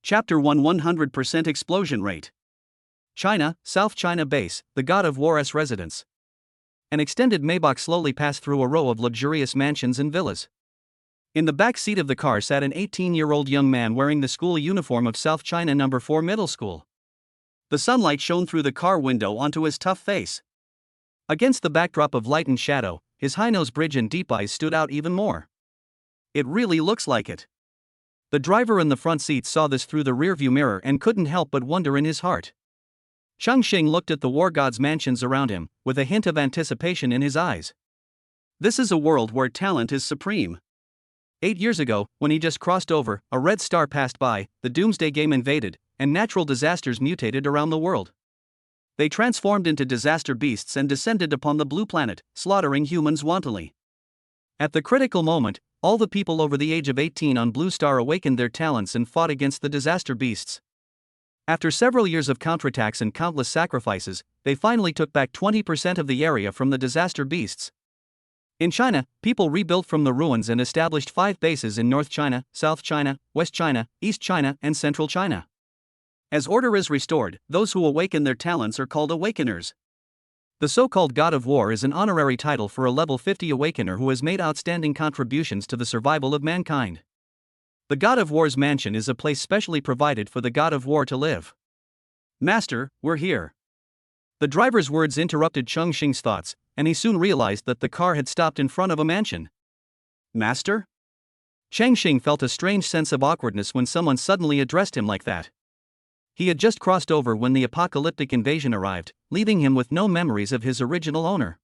Chapter 1 100% Explosion Rate. China, South China Base, the God of War's residence. An extended Maybach slowly passed through a row of luxurious mansions and villas. In the back seat of the car sat an 18-year-old young man wearing the school uniform of South China No. 4 Middle School. The sunlight shone through the car window onto his tough face. Against the backdrop of light and shadow, his high-nose bridge and deep eyes stood out even more. It really looks like it. The driver in the front seat saw this through the rearview mirror and couldn't help but wonder in his heart. Chongqing looked at the war god's mansions around him, with a hint of anticipation in his eyes. This is a world where talent is supreme. 8 years ago, when he just crossed over, a red star passed by, the doomsday game invaded, and natural disasters mutated around the world. They transformed into disaster beasts and descended upon the blue planet, slaughtering humans wantonly. At the critical moment, all the people over the age of 18 on Blue Star awakened their talents and fought against the disaster beasts. After several years of counterattacks and countless sacrifices, they finally took back 20% of the area from the disaster beasts. In China, people rebuilt from the ruins and established 5 bases in North China, South China, West China, East China, and Central China. As order is restored, those who awaken their talents are called awakeners. The so-called God of War is an honorary title for a level 50 awakener who has made outstanding contributions to the survival of mankind. The God of War's mansion is a place specially provided for the God of War to live. Master, we're here. The driver's words interrupted Chongqing's thoughts, and he soon realized that the car had stopped in front of a mansion. Master? Chongqing felt a strange sense of awkwardness when someone suddenly addressed him like that. He had just crossed over when the apocalyptic invasion arrived, leaving him with no memories of his original owner.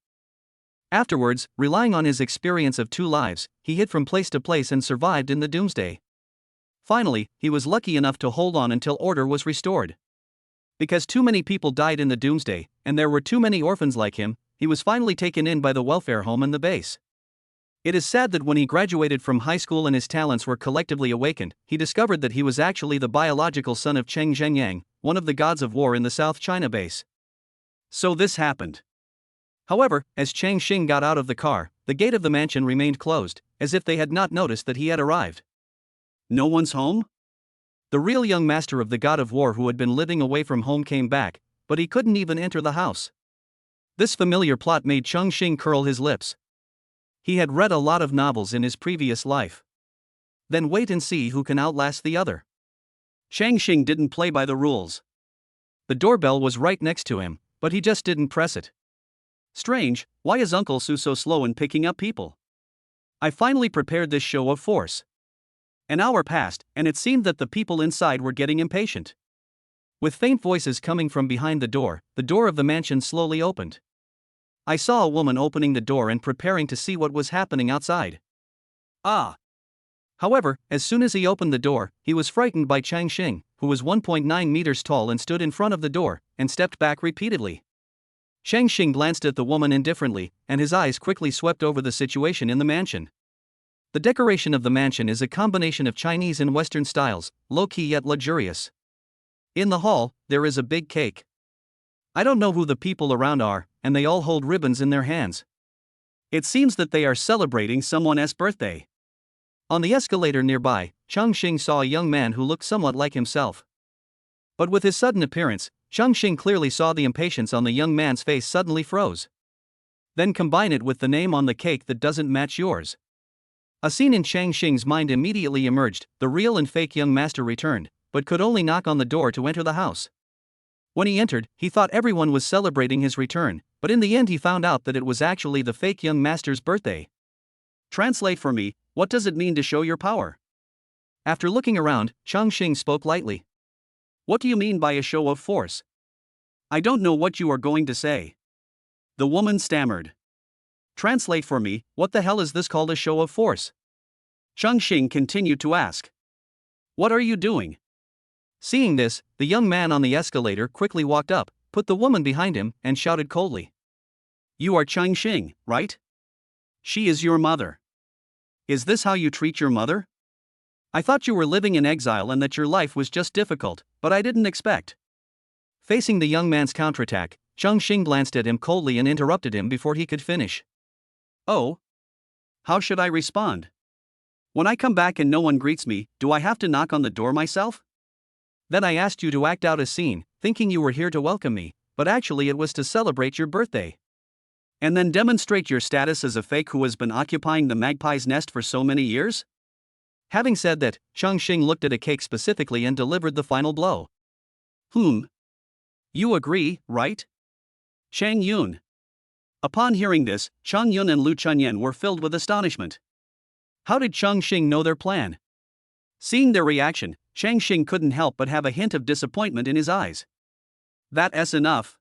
Afterwards, relying on his experience of 2 lives, he hid from place to place and survived in the doomsday. Finally, he was lucky enough to hold on until order was restored. Because too many people died in the doomsday, and there were too many orphans like him, he was finally taken in by the welfare home and the base. It is sad that when he graduated from high school and his talents were collectively awakened, he discovered that he was actually the biological son of Cheng Zhengyang, one of the gods of war in the South China base. So this happened. However, as Chongqing got out of the car, the gate of the mansion remained closed, as if they had not noticed that he had arrived. No one's home? The real young master of the God of War who had been living away from home came back, but he couldn't even enter the house. This familiar plot made Chongqing curl his lips. He had read a lot of novels in his previous life. Then wait and see who can outlast the other. Chongqing didn't play by the rules. The doorbell was right next to him, but he just didn't press it. Strange, why is Uncle Su so slow in picking up people? I finally prepared this show of force. An hour passed, and it seemed that the people inside were getting impatient. With faint voices coming from behind the door of the mansion slowly opened. I saw a woman opening the door and preparing to see what was happening outside. Ah! However, as soon as he opened the door, he was frightened by Chongqing, who was 1.9 meters tall and stood in front of the door, and stepped back repeatedly. Chongqing glanced at the woman indifferently, and his eyes quickly swept over the situation in the mansion. The decoration of the mansion is a combination of Chinese and Western styles, low-key yet luxurious. In the hall, there is a big cake. I don't know who the people around are, and they all hold ribbons in their hands. It seems that they are celebrating someone's birthday. On the escalator nearby, Chongqing saw a young man who looked somewhat like himself. But with his sudden appearance, Chongqing clearly saw the impatience on the young man's face suddenly froze. Then combine it with the name on the cake that doesn't match yours. A scene in Chongqing's mind immediately emerged. The real and fake young master returned, but could only knock on the door to enter the house. When he entered, he thought everyone was celebrating his return, but in the end he found out that it was actually the fake young master's birthday. Translate for me, what does it mean to show your power? After looking around, Chongqing spoke lightly. What do you mean by a show of force? I don't know what you are going to say. The woman stammered. Translate for me, what the hell is this called a show of force? Chongqing continued to ask. What are you doing? Seeing this, the young man on the escalator quickly walked up, put the woman behind him, and shouted coldly. You are Chongqing, right? She is your mother. Is this how you treat your mother? I thought you were living in exile and that your life was just difficult, but I didn't expect. Facing the young man's counterattack, Chongqing glanced at him coldly and interrupted him before he could finish. Oh? How should I respond? When I come back and no one greets me, do I have to knock on the door myself? Then I asked you to act out a scene, thinking you were here to welcome me, but actually it was to celebrate your birthday. And then demonstrate your status as a fake who has been occupying the magpie's nest for so many years? Having said that, Chongqing looked at a cake specifically and delivered the final blow. You agree, right? Chang Yun. Upon hearing this, Chang Yun and Lu Chunyan were filled with astonishment. How did Chongqing know their plan? Seeing their reaction, Chongqing couldn't help but have a hint of disappointment in his eyes. That's enough.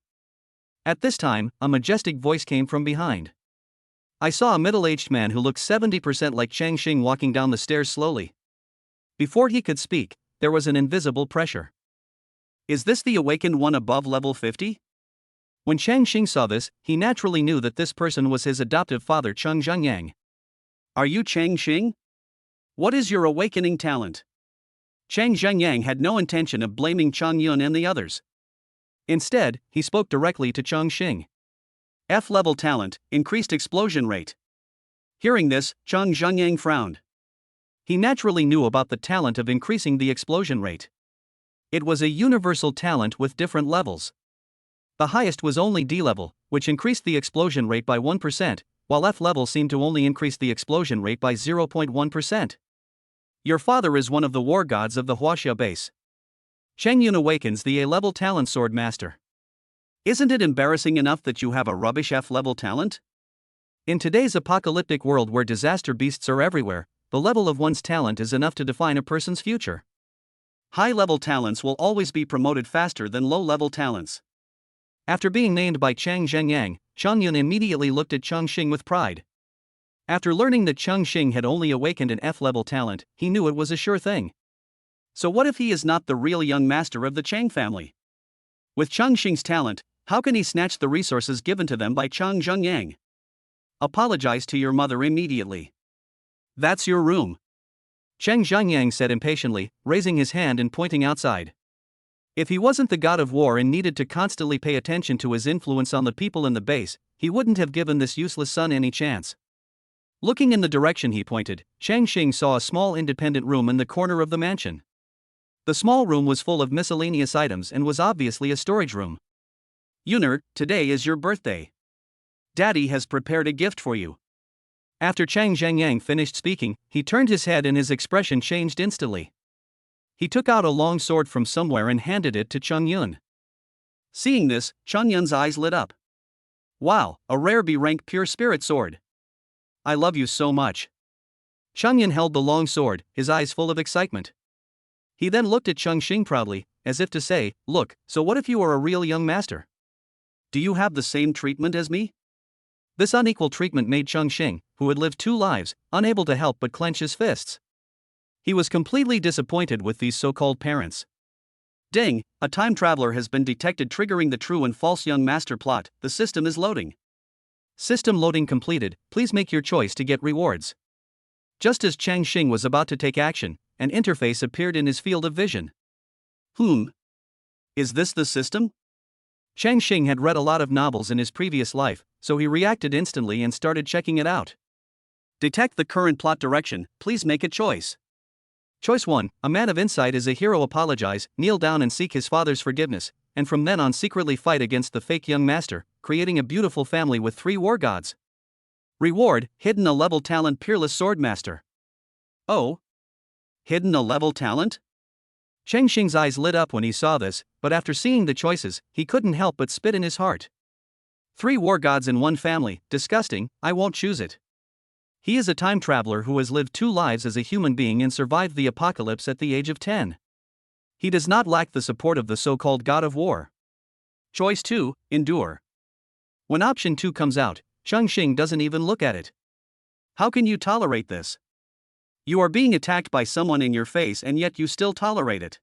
At this time, a majestic voice came from behind. I saw a middle-aged man who looked 70% like Chongqing walking down the stairs slowly. Before he could speak, there was an invisible pressure. Is this the awakened one above level 50? When Chongqing saw this, he naturally knew that this person was his adoptive father Cheng Zhengyang. Are you Chongqing? What is your awakening talent? Cheng Zhengyang had no intention of blaming Chang Yun and the others. Instead, he spoke directly to Chongqing. F-level talent, increased explosion rate. Hearing this, Cheng Zhengyang frowned. He naturally knew about the talent of increasing the explosion rate. It was a universal talent with different levels. The highest was only D level, which increased the explosion rate by 1%, while F level seemed to only increase the explosion rate by 0.1%. Your father is one of the war gods of the Huaxia base. Cheng Yun awakens the A-level talent sword master. Isn't it embarrassing enough that you have a rubbish F-level talent? In today's apocalyptic world where disaster beasts are everywhere, the level of one's talent is enough to define a person's future. High-level talents will always be promoted faster than low-level talents. After being named by Chang Zhengyang, Chang Yun immediately looked at Chongqing with pride. After learning that Chongqing had only awakened an F-level talent, he knew it was a sure thing. So what if he is not the real young master of the Chang family? With Chongqing's talent, how can he snatch the resources given to them by Chang Zhengyang? Apologize to your mother immediately. That's your room. Cheng Zhengyang said impatiently, raising his hand and pointing outside. If he wasn't the god of war and needed to constantly pay attention to his influence on the people in the base, he wouldn't have given this useless son any chance. Looking in the direction he pointed, Chongqing saw a small independent room in the corner of the mansion. The small room was full of miscellaneous items and was obviously a storage room. Yuner, today is your birthday. Daddy has prepared a gift for you. After Chang Zhengyang finished speaking, he turned his head and his expression changed instantly. He took out a long sword from somewhere and handed it to Cheng Yun. Seeing this, Cheng Yun's eyes lit up. Wow, a rare B-rank pure spirit sword. I love you so much. Cheng Yun held the long sword, his eyes full of excitement. He then looked at Chongqing proudly, as if to say, look, so what if you are a real young master? Do you have the same treatment as me? This unequal treatment made Chongqing, who had lived 2 lives, unable to help but clench his fists. He was completely disappointed with these so-called parents. Ding, a time traveler has been detected triggering the true and false young master plot. The system is loading. System loading completed, please make your choice to get rewards. Just as Chongqing was about to take action, an interface appeared in his field of vision. Is this the system? Chongqing had read a lot of novels in his previous life, so he reacted instantly and started checking it out. Detect the current plot direction, please make a choice. Choice 1, a man of insight is a hero. Apologize, kneel down and seek his father's forgiveness, and from then on secretly fight against the fake young master, creating a beautiful family with 3 war gods. Reward, hidden a level talent peerless swordmaster. Oh? Hidden a level talent? Chongqing's eyes lit up when he saw this, but after seeing the choices, he couldn't help but spit in his heart. 3 war gods in 1 family, disgusting, I won't choose it. He is a time traveler who has lived 2 lives as a human being and survived the apocalypse at the age of 10. He does not lack the support of the so-called god of war. Choice 2, endure. When option 2 comes out, Chongqing doesn't even look at it. How can you tolerate this? You are being attacked by someone in your face and yet you still tolerate it.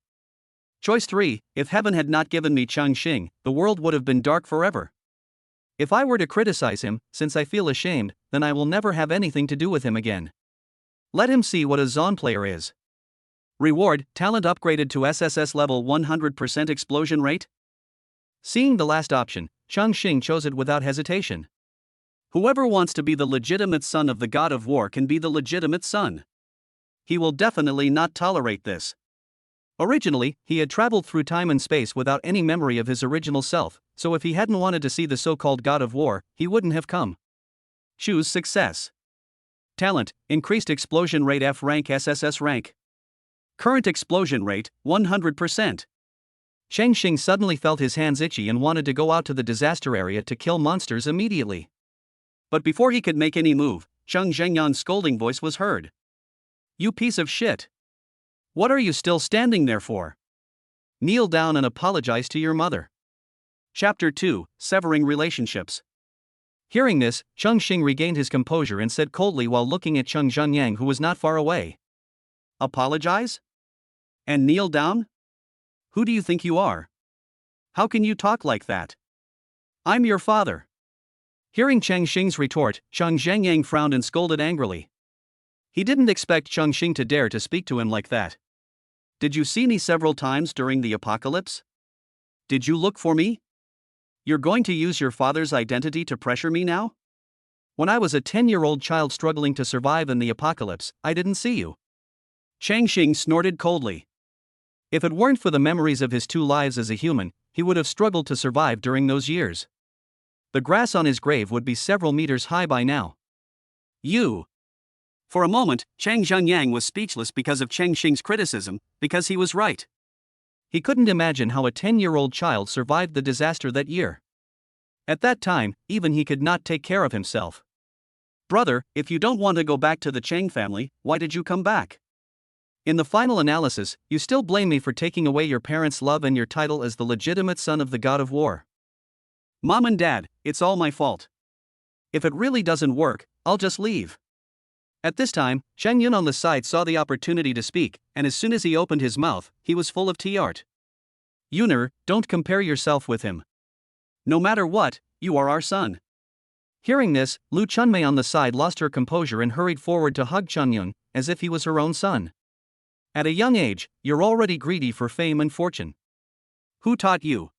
Choice 3, if heaven had not given me Chongqing, the world would have been dark forever. If I were to criticize him, since I feel ashamed, then I will never have anything to do with him again. Let him see what a Zon player is. Reward, talent upgraded to SSS-level 100% explosion rate? Seeing the last option, Chongqing chose it without hesitation. Whoever wants to be the legitimate son of the god of war can be the legitimate son. He will definitely not tolerate this. Originally, he had traveled through time and space without any memory of his original self, so if he hadn't wanted to see the so-called God of War, he wouldn't have come. Choose success. Talent, increased explosion rate F rank SSS rank. Current explosion rate, 100%. Chongqing suddenly felt his hands itchy and wanted to go out to the disaster area to kill monsters immediately. But before he could make any move, Cheng Zhengyan's scolding voice was heard. You piece of shit. What are you still standing there for? Kneel down and apologize to your mother. Chapter 2, Severing Relationships. Hearing this, Chongqing regained his composure and said coldly while looking at Cheng Zhenyang, who was not far away. Apologize? And kneel down? Who do you think you are? How can you talk like that? I'm your father. Hearing Chongqing's retort, Cheng Zhenyang frowned and scolded angrily. He didn't expect Chongqing to dare to speak to him like that. Did you see me several times during the apocalypse? Did you look for me? You're going to use your father's identity to pressure me now? When I was a 10-year-old child struggling to survive in the apocalypse, I didn't see you. Chongqing snorted coldly. If it weren't for the memories of his 2 lives as a human, he would have struggled to survive during those years. The grass on his grave would be several meters high by now. You. For a moment, Cheng Zhenyang was speechless because of Chongqing's criticism, because he was right. He couldn't imagine how a 10-year-old child survived the disaster that year. At that time, even he could not take care of himself. Brother, if you don't want to go back to the Chang family, why did you come back? In the final analysis, you still blame me for taking away your parents' love and your title as the legitimate son of the God of War. Mom and Dad, it's all my fault. If it really doesn't work, I'll just leave. At this time, Cheng Yun on the side saw the opportunity to speak, and as soon as he opened his mouth, he was full of tea-art. Yuner, don't compare yourself with him. No matter what, you are our son. Hearing this, Lu Chunmei on the side lost her composure and hurried forward to hug Cheng Yun, as if he was her own son. At a young age, you're already greedy for fame and fortune. Who taught you?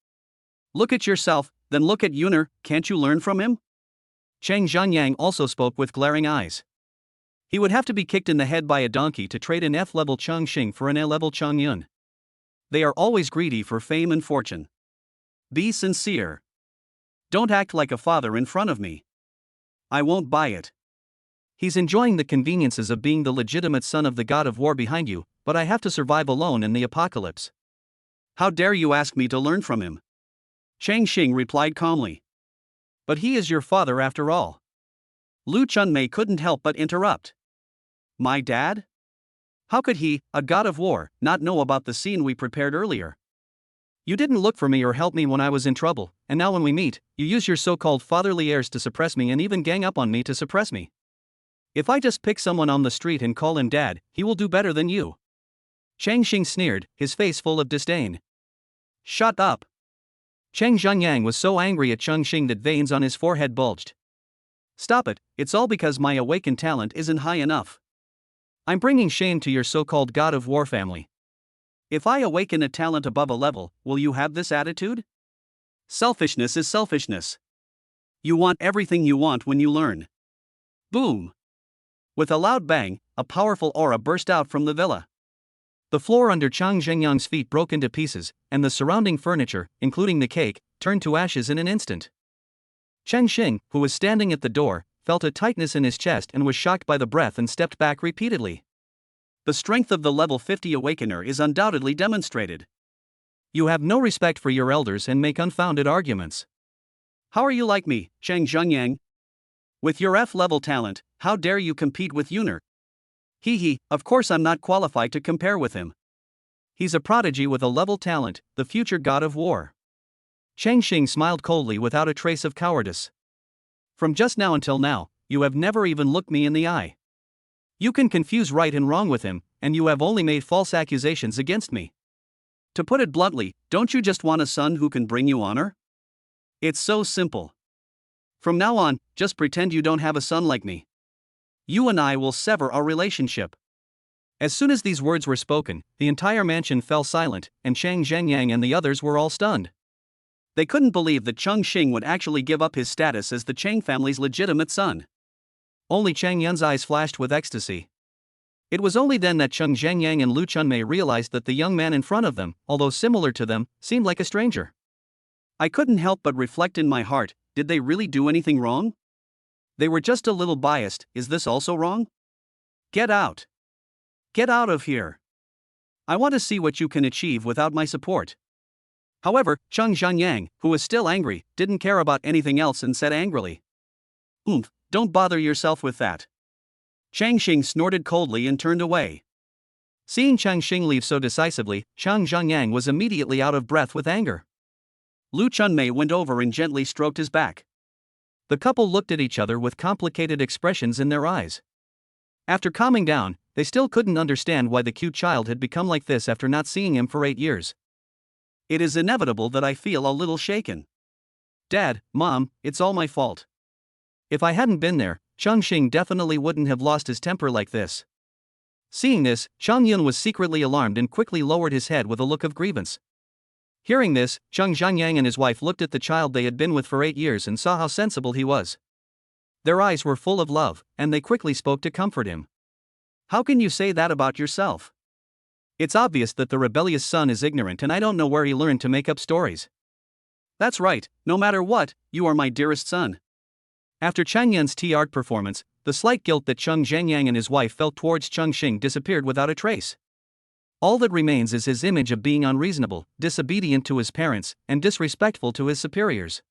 Look at yourself, then look at Yuner, can't you learn from him? Cheng Zhenyang also spoke with glaring eyes. He would have to be kicked in the head by a donkey to trade an F-level Chongqing for an A-level Cheng Yun. They are always greedy for fame and fortune. Be sincere. Don't act like a father in front of me. I won't buy it. He's enjoying the conveniences of being the legitimate son of the God of War behind you, but I have to survive alone in the apocalypse. How dare you ask me to learn from him? Chongqing replied calmly. But he is your father after all. Lu Chunmei couldn't help but interrupt. My dad? How could he, a God of War, not know about the scene we prepared earlier? You didn't look for me or help me when I was in trouble, and now when we meet, you use your so-called fatherly airs to suppress me and even gang up on me to suppress me. If I just pick someone on the street and call him dad, he will do better than you. Chongqing sneered, his face full of disdain. Shut up. Cheng Zhenyang was so angry at Chongqing that veins on his forehead bulged. Stop it, it's all because my awakened talent isn't high enough. I'm bringing shame to your so-called God of War family. If I awaken a talent above a level, will you have this attitude? Selfishness is selfishness. You want everything you want when you learn. Boom! With a loud bang, a powerful aura burst out from the villa. The floor under Cheng Zhenyang's feet broke into pieces, and the surrounding furniture, including the cake, turned to ashes in an instant. Chongqing, who was standing at the door, felt a tightness in his chest and was shocked by the breath and stepped back repeatedly. The strength of the level 50 awakener is undoubtedly demonstrated. You have no respect for your elders and make unfounded arguments. How are you like me, Cheng Zhenyang? With your F-level talent, how dare you compete with Yuner? Of course I'm not qualified to compare with him. He's a prodigy with a level talent, the future God of War. Chongqing smiled coldly without a trace of cowardice. From just now until now, you have never even looked me in the eye. You can confuse right and wrong with him, and you have only made false accusations against me. To put it bluntly, don't you just want a son who can bring you honor? It's so simple. From now on, just pretend you don't have a son like me. You and I will sever our relationship. As soon as these words were spoken, the entire mansion fell silent, and Cheng Zhenyang and the others were all stunned. They couldn't believe that Chongqing would actually give up his status as the Chang family's legitimate son. Only Cheng Yun's eyes flashed with ecstasy. It was only then that Cheng Zhangyang and Lu Chunmei realized that the young man in front of them, although similar to them, seemed like a stranger. I couldn't help but reflect in my heart, did they really do anything wrong? They were just a little biased, is this also wrong? Get out. Get out of here. I want to see what you can achieve without my support. However, Cheng Zhangyang, who was still angry, didn't care about anything else and said angrily, don't bother yourself with that. Changqing snorted coldly and turned away. Seeing Changqing leave so decisively, Cheng Zhangyang was immediately out of breath with anger. Lu Chunmei went over and gently stroked his back. The couple looked at each other with complicated expressions in their eyes. After calming down, they still couldn't understand why the cute child had become like this after not seeing him for 8 years. It is inevitable that I feel a little shaken. Dad, Mom, it's all my fault. If I hadn't been there, Chongqing definitely wouldn't have lost his temper like this. Seeing this, Chongyun was secretly alarmed and quickly lowered his head with a look of grievance. Hearing this, Cheng Zhangyang and his wife looked at the child they had been with for 8 years and saw how sensible he was. Their eyes were full of love, and they quickly spoke to comfort him. How can you say that about yourself? It's obvious that the rebellious son is ignorant and I don't know where he learned to make up stories. That's right, no matter what, you are my dearest son. After Chang Yun's art performance, the slight guilt that Cheng Zhangyang and his wife felt towards Chongqing disappeared without a trace. All that remains is his image of being unreasonable, disobedient to his parents, and disrespectful to his superiors.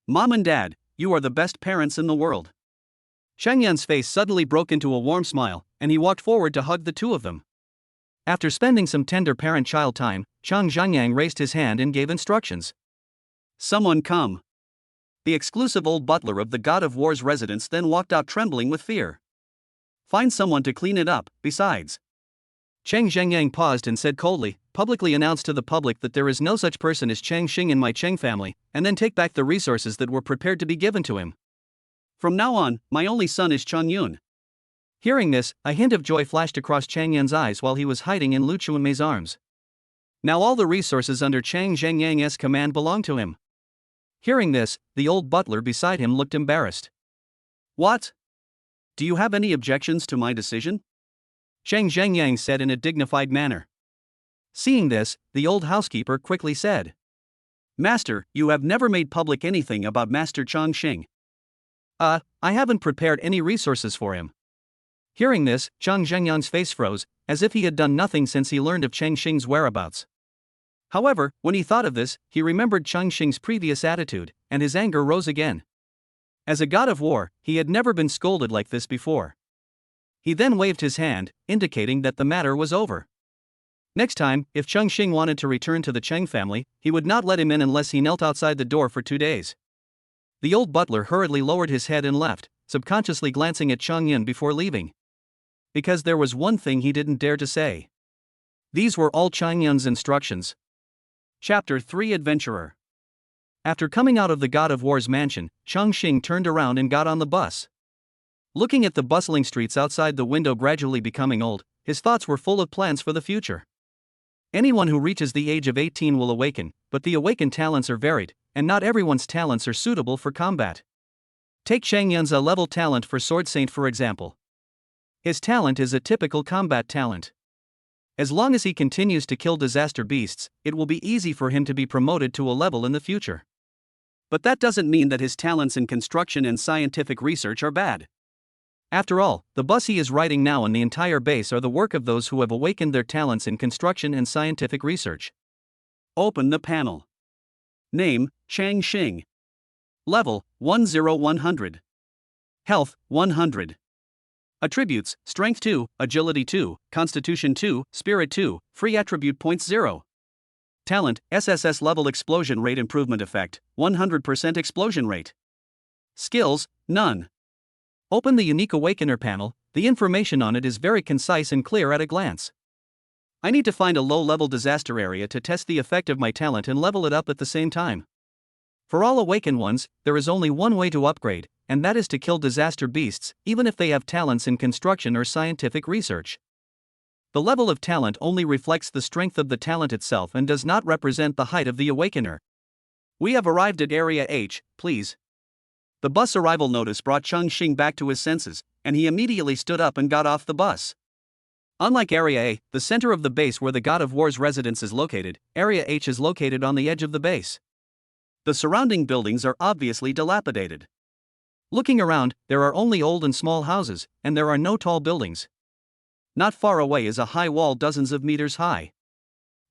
Mom and Dad, you are the best parents in the world. Chang Yun's face suddenly broke into a warm smile, and he walked forward to hug the two of them. After spending some tender parent-child time, Cheng Zhangyang raised his hand and gave instructions. Someone come. The exclusive old butler of the God of War's residence then walked out trembling with fear. Find someone to clean it up, besides. Cheng Zhangyang paused and said coldly, publicly announce to the public that there is no such person as Changqing in my Cheng family, and then take back the resources that were prepared to be given to him. From now on, my only son is Chongyun. Hearing this, a hint of joy flashed across Chang Yun's eyes while he was hiding in Lu Chunmei's arms. Now all the resources under Cheng Zhangyang's command belong to him. Hearing this, the old butler beside him looked embarrassed. What? Do you have any objections to my decision? Cheng Zhangyang said in a dignified manner. Seeing this, the old housekeeper quickly said, Master, you have never made public anything about Master Chongqing. I haven't prepared any resources for him. Hearing this, Cheng Zhangyang's face froze, as if he had done nothing since he learned of Changqing's whereabouts. However, when he thought of this, he remembered Chongqing's previous attitude, and his anger rose again. As a god of war, he had never been scolded like this before. He then waved his hand, indicating that the matter was over. Next time, if Chongqing wanted to return to the Cheng family, he would not let him in unless he knelt outside the door for 2 days. The old butler hurriedly lowered his head and left, subconsciously glancing at Chongyun before leaving. Because there was one thing he didn't dare to say. These were all Chongyun's instructions. Chapter 3 Adventurer. After coming out of the God of War's mansion, Chongqing turned around and got on the bus. Looking at the bustling streets outside the window gradually becoming old, his thoughts were full of plans for the future. Anyone who reaches the age of 18 will awaken, but the awakened talents are varied, and not everyone's talents are suitable for combat. Take Chang Yun's A-level talent for Sword Saint for example. His talent is a typical combat talent. As long as he continues to kill disaster beasts, it will be easy for him to be promoted to a level in the future. But that doesn't mean that his talents in construction and scientific research are bad. After all, the bus he is riding now and the entire base are the work of those who have awakened their talents in construction and scientific research. Open the panel. Name, Changqing. Level, 10100. Health, 100. Attributes, Strength 2, Agility 2, Constitution 2, Spirit 2, Free Attribute Points 0. Talent, SSS-level Explosion Rate Improvement Effect, 100% Explosion Rate. Skills, none. Open the Unique Awakener panel, the information on it is very concise and clear at a glance. I need to find a low-level disaster area to test the effect of my talent and level it up at the same time. For all awakened ones, there is only one way to upgrade, and that is to kill disaster beasts, even if they have talents in construction or scientific research. The level of talent only reflects the strength of the talent itself and does not represent the height of the awakener. We have arrived at Area H, please. The bus arrival notice brought Chongqing back to his senses, and he immediately stood up and got off the bus. Unlike Area A, the center of the base where the God of War's residence is located, Area H is located on the edge of the base. The surrounding buildings are obviously dilapidated. Looking around, there are only old and small houses, and there are no tall buildings. Not far away is a high wall dozens of meters high.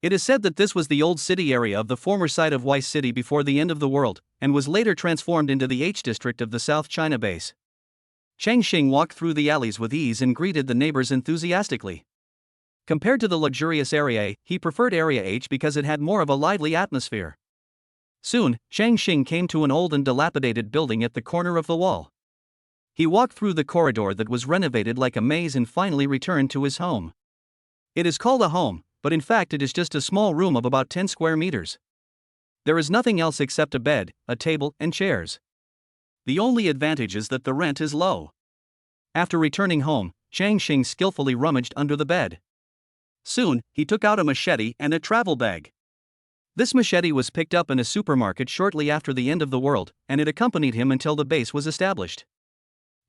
It is said that this was the old city area of the former site of Weiss City before the end of the world, and was later transformed into the H district of the South China base. Chongqing walked through the alleys with ease and greeted the neighbors enthusiastically. Compared to the luxurious Area A, he preferred Area H because it had more of a lively atmosphere. Soon, Chongqing came to an old and dilapidated building at the corner of the wall. He walked through the corridor that was renovated like a maze and finally returned to his home. It is called a home, but in fact it is just a small room of about 10 square meters. There is nothing else except a bed, a table, and chairs. The only advantage is that the rent is low. After returning home, Chongqing skillfully rummaged under the bed. Soon, he took out a machete and a travel bag. This machete was picked up in a supermarket shortly after the end of the world, and it accompanied him until the base was established.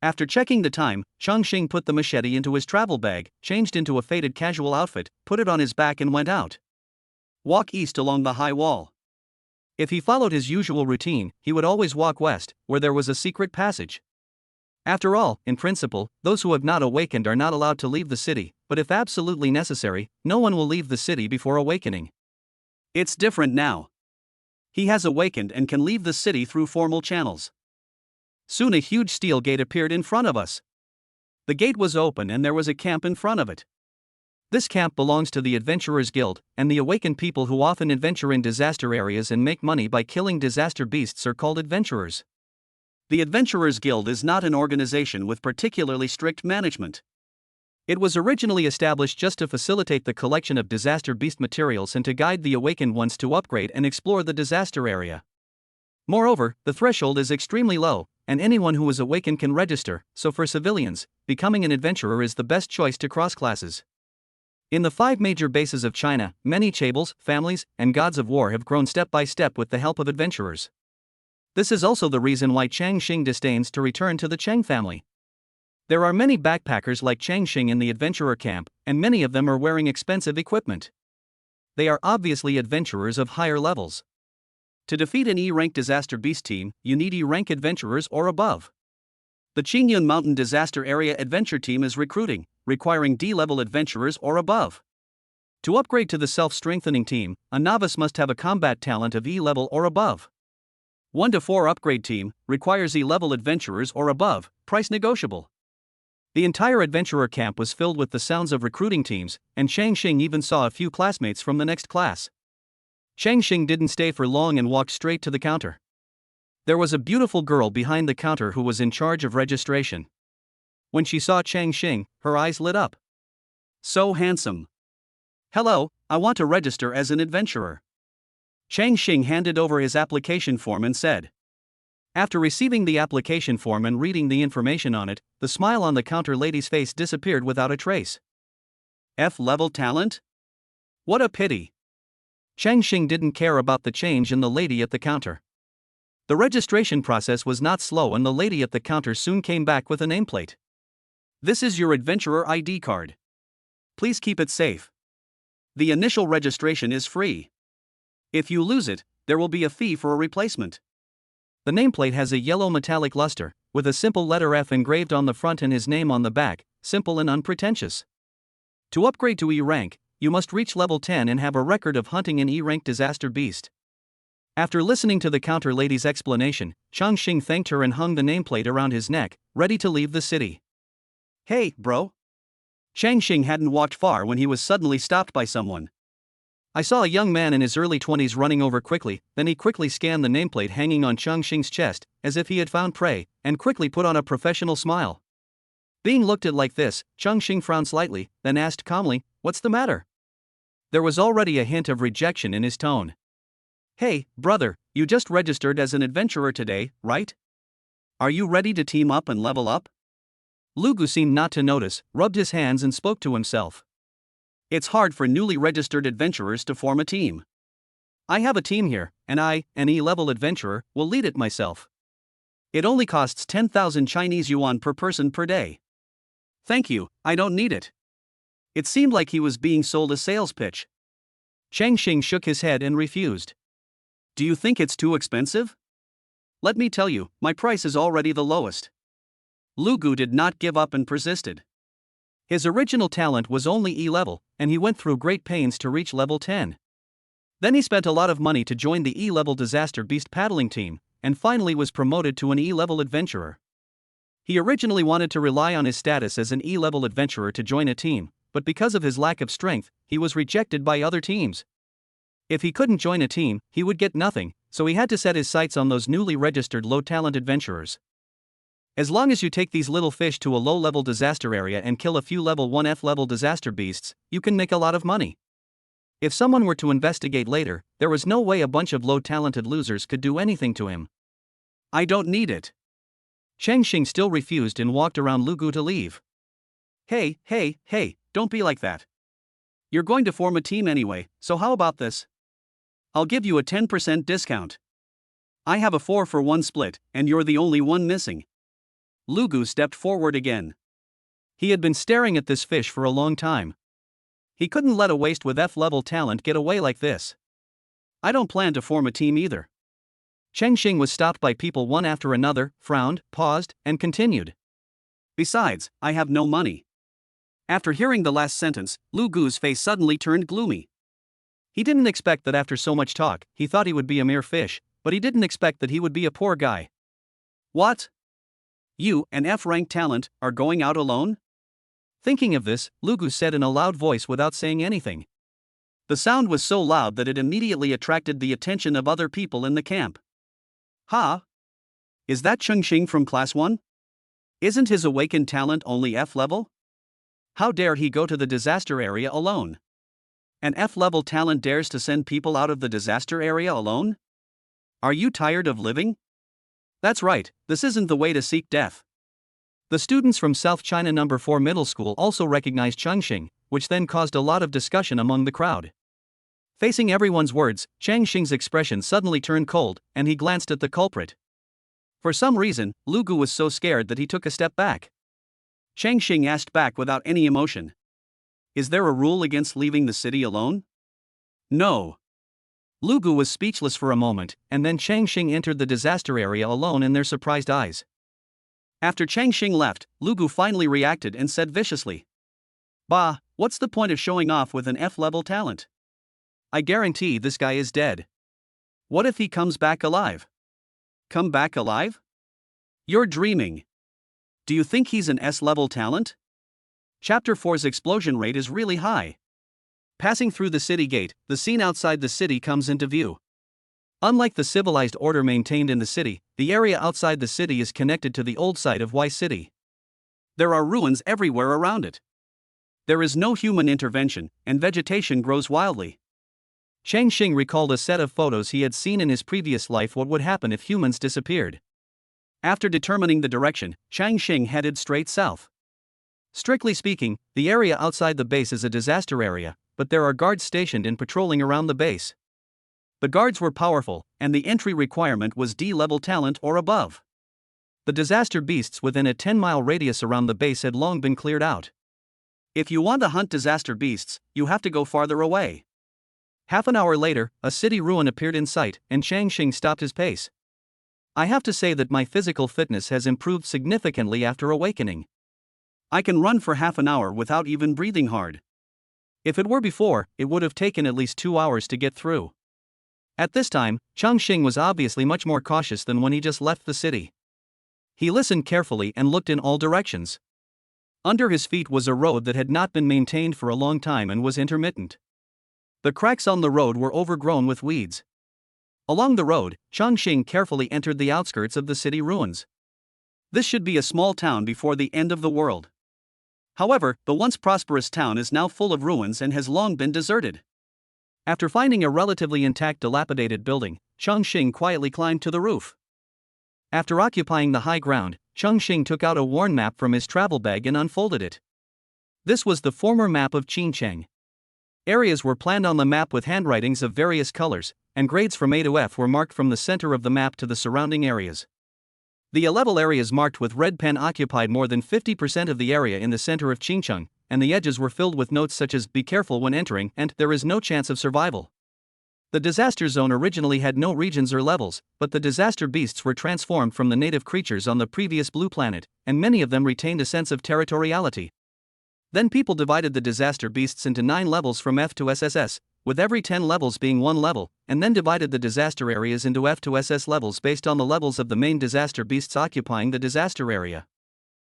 After checking the time, Chongqing put the machete into his travel bag, changed into a faded casual outfit, put it on his back and went out. Walk east along the high wall. If he followed his usual routine, he would always walk west, where there was a secret passage. After all, in principle, those who have not awakened are not allowed to leave the city, but if absolutely necessary, no one will leave the city before awakening. It's different now. He has awakened and can leave the city through formal channels. Soon a huge steel gate appeared in front of us. The gate was open and there was a camp in front of it. This camp belongs to the Adventurers Guild, and the awakened people who often adventure in disaster areas and make money by killing disaster beasts are called adventurers. The Adventurers Guild is not an organization with particularly strict management. It was originally established just to facilitate the collection of disaster beast materials and to guide the awakened ones to upgrade and explore the disaster area. Moreover, the threshold is extremely low, and anyone who is awakened can register, so for civilians, becoming an adventurer is the best choice to cross classes. In the 5 major bases of China, many chaebol, families, and gods of war have grown step by step with the help of adventurers. This is also the reason why Changqing disdains to return to the Chang family. There are many backpackers like Changqing in the adventurer camp, and many of them are wearing expensive equipment. They are obviously adventurers of higher levels. To defeat an E-rank disaster beast team, you need E-rank adventurers or above. The Qingyun Mountain Disaster Area Adventure Team is recruiting, requiring D-level adventurers or above. To upgrade to the self-strengthening team, a novice must have a combat talent of E-level or above. 1 to 4 upgrade team requires E-level adventurers or above, price negotiable. The entire adventurer camp was filled with the sounds of recruiting teams, and Changqing even saw a few classmates from the next class. Changqing didn't stay for long and walked straight to the counter. There was a beautiful girl behind the counter who was in charge of registration. When she saw Changqing, her eyes lit up. So handsome. Hello, I want to register as an adventurer. Changqing handed over his application form and said. After receiving the application form and reading the information on it, the smile on the counter lady's face disappeared without a trace. F-level talent? What a pity. Changqing didn't care about the change in the lady at the counter. The registration process was not slow and the lady at the counter soon came back with a nameplate. This is your adventurer ID card. Please keep it safe. The initial registration is free. If you lose it, there will be a fee for a replacement. The nameplate has a yellow metallic luster, with a simple letter F engraved on the front and his name on the back, simple and unpretentious. To upgrade to E rank, you must reach level 10 and have a record of hunting an E rank disaster beast. After listening to the counter lady's explanation, Chongqing thanked her and hung the nameplate around his neck, ready to leave the city. Hey, bro. Changqing hadn't walked far when he was suddenly stopped by someone. I saw a young man in his early 20s running over quickly, then he quickly scanned the nameplate hanging on Chongqing's chest, as if he had found prey, and quickly put on a professional smile. Being looked at like this, Chongqing frowned slightly, then asked calmly, "What's the matter?" There was already a hint of rejection in his tone. Hey, brother, you just registered as an adventurer today, right? Are you ready to team up and level up? Lugu seemed not to notice, rubbed his hands and spoke to himself. It's hard for newly registered adventurers to form a team. I have a team here, and I, an E-level adventurer, will lead it myself. It only costs 10,000 Chinese yuan per person per day. Thank you, I don't need it. It seemed like he was being sold a sales pitch. Chongqing shook his head and refused. Do you think it's too expensive? Let me tell you, my price is already the lowest. Lugu did not give up and persisted. His original talent was only E level, and he went through great pains to reach level 10. Then he spent a lot of money to join the E level Disaster Beast paddling team, and finally was promoted to an E level adventurer. He originally wanted to rely on his status as an E level adventurer to join a team, but because of his lack of strength, he was rejected by other teams. If he couldn't join a team, he would get nothing, so he had to set his sights on those newly registered low-talent adventurers. As long as you take these little fish to a low-level disaster area and kill a few level 1F level disaster beasts, you can make a lot of money. If someone were to investigate later, there was no way a bunch of low-talented losers could do anything to him. I don't need it. Chongqing still refused and walked around Lugu to leave. Hey, don't be like that. You're going to form a team anyway, so how about this? I'll give you a 10% discount. I have a 4-for-1 split, and you're the only one missing. Lugu stepped forward again. He had been staring at this fish for a long time. He couldn't let a waste with F-level talent get away like this. I don't plan to form a team either. Chongqing was stopped by people one after another, frowned, paused, and continued. Besides, I have no money. After hearing the last sentence, Lugu's face suddenly turned gloomy. He didn't expect that after so much talk, he thought he would be a mere fish, but he didn't expect that he would be a poor guy. What? You, an F-rank talent, are going out alone? Thinking of this, Lugu said in a loud voice without saying anything. The sound was so loud that it immediately attracted the attention of other people in the camp. Ha! Is that Chongqing from Class 1? Isn't his awakened talent only F-level? How dare he go to the disaster area alone? An F-level talent dares to send people out of the disaster area alone? Are you tired of living? That's right, this isn't the way to seek death. The students from South China No. 4 Middle School also recognized Chongqing, which then caused a lot of discussion among the crowd. Facing everyone's words, Chongqing's expression suddenly turned cold, and he glanced at the culprit. For some reason, Lugu was so scared that he took a step back. Chongqing asked back without any emotion. Is there a rule against leaving the city alone? No. Lugu was speechless for a moment, and then Chongqing entered the disaster area alone in their surprised eyes. After Chongqing left, Lugu finally reacted and said viciously. Bah, what's the point of showing off with an F-level talent? I guarantee this guy is dead. What if he comes back alive? Come back alive? You're dreaming. Do you think he's an S-level talent? Chapter 4's explosion rate is really high. Passing through the city gate, the scene outside the city comes into view. Unlike the civilized order maintained in the city, the area outside the city is connected to the old site of Y City. There are ruins everywhere around it. There is no human intervention, and vegetation grows wildly. Chongqing recalled a set of photos he had seen in his previous life what would happen if humans disappeared. After determining the direction, Chongqing headed straight south. Strictly speaking, the area outside the base is a disaster area, but there are guards stationed and patrolling around the base. The guards were powerful, and the entry requirement was D-level talent or above. The disaster beasts within a 10-mile radius around the base had long been cleared out. If you want to hunt disaster beasts, you have to go farther away. Half an hour later, a city ruin appeared in sight, and Chongqing stopped his pace. I have to say that my physical fitness has improved significantly after awakening. I can run for half an hour without even breathing hard. If it were before, it would have taken at least 2 hours to get through. At this time, Chongqing was obviously much more cautious than when he just left the city. He listened carefully and looked in all directions. Under his feet was a road that had not been maintained for a long time and was intermittent. The cracks on the road were overgrown with weeds. Along the road, Chongqing carefully entered the outskirts of the city ruins. This should be a small town before the end of the world. However, the once prosperous town is now full of ruins and has long been deserted. After finding a relatively intact dilapidated building, Chongqing quietly climbed to the roof. After occupying the high ground, Chongqing took out a worn map from his travel bag and unfolded it. This was the former map of Chongqing. Areas were planned on the map with handwritings of various colors, and grades from A to F were marked from the center of the map to the surrounding areas. The A-level areas marked with red pen occupied more than 50% of the area in the center of Chongqing, and the edges were filled with notes such as "Be careful when entering" and "There is no chance of survival." The disaster zone originally had no regions or levels, but the disaster beasts were transformed from the native creatures on the previous blue planet, and many of them retained a sense of territoriality. Then people divided the disaster beasts into 9 levels from F to SSS, with every 10 levels being 1 level, and then divided the disaster areas into F to SS levels based on the levels of the main disaster beasts occupying the disaster area.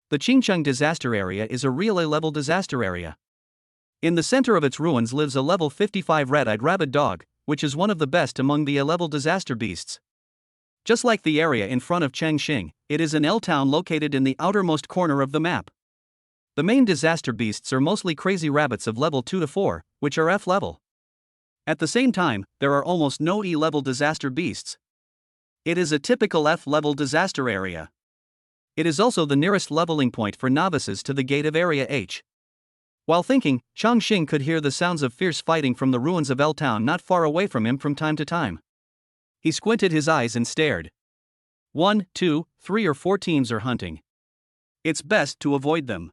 The Chongqing disaster area is a real A-level disaster area. In the center of its ruins lives a level 55 red-eyed rabid dog, which is one of the best among the A-level disaster beasts. Just like the area in front of Chongqing, it is an L-town located in the outermost corner of the map. The main disaster beasts are mostly crazy rabbits of level 2 to 4, which are F-level. At the same time, there are almost no E-level disaster beasts. It is a typical F-level disaster area. It is also the nearest leveling point for novices to the gate of Area H. While thinking, Chongqing could hear the sounds of fierce fighting from the ruins of L-town not far away from him from time to time. He squinted his eyes and stared. 1, 2, 3 or 4 teams are hunting. It's best to avoid them.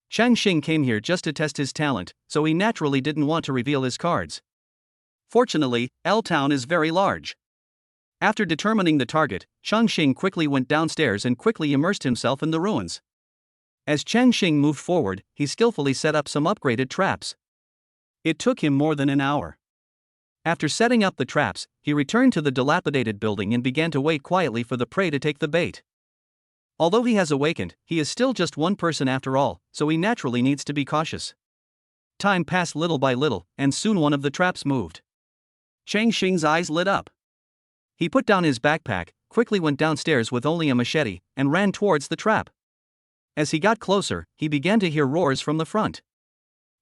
Chongqing came here just to test his talent, so he naturally didn't want to reveal his cards. Fortunately, L-town is very large. After determining the target, Chongqing quickly went downstairs and quickly immersed himself in the ruins. As Chongqing moved forward, he skillfully set up some upgraded traps. It took him more than an hour. After setting up the traps, he returned to the dilapidated building and began to wait quietly for the prey to take the bait. Although he has awakened, he is still just one person after all, so he naturally needs to be cautious. Time passed little by little, and soon one of the traps moved. Chongqing's eyes lit up. He put down his backpack, quickly went downstairs with only a machete, and ran towards the trap. As he got closer, he began to hear roars from the front.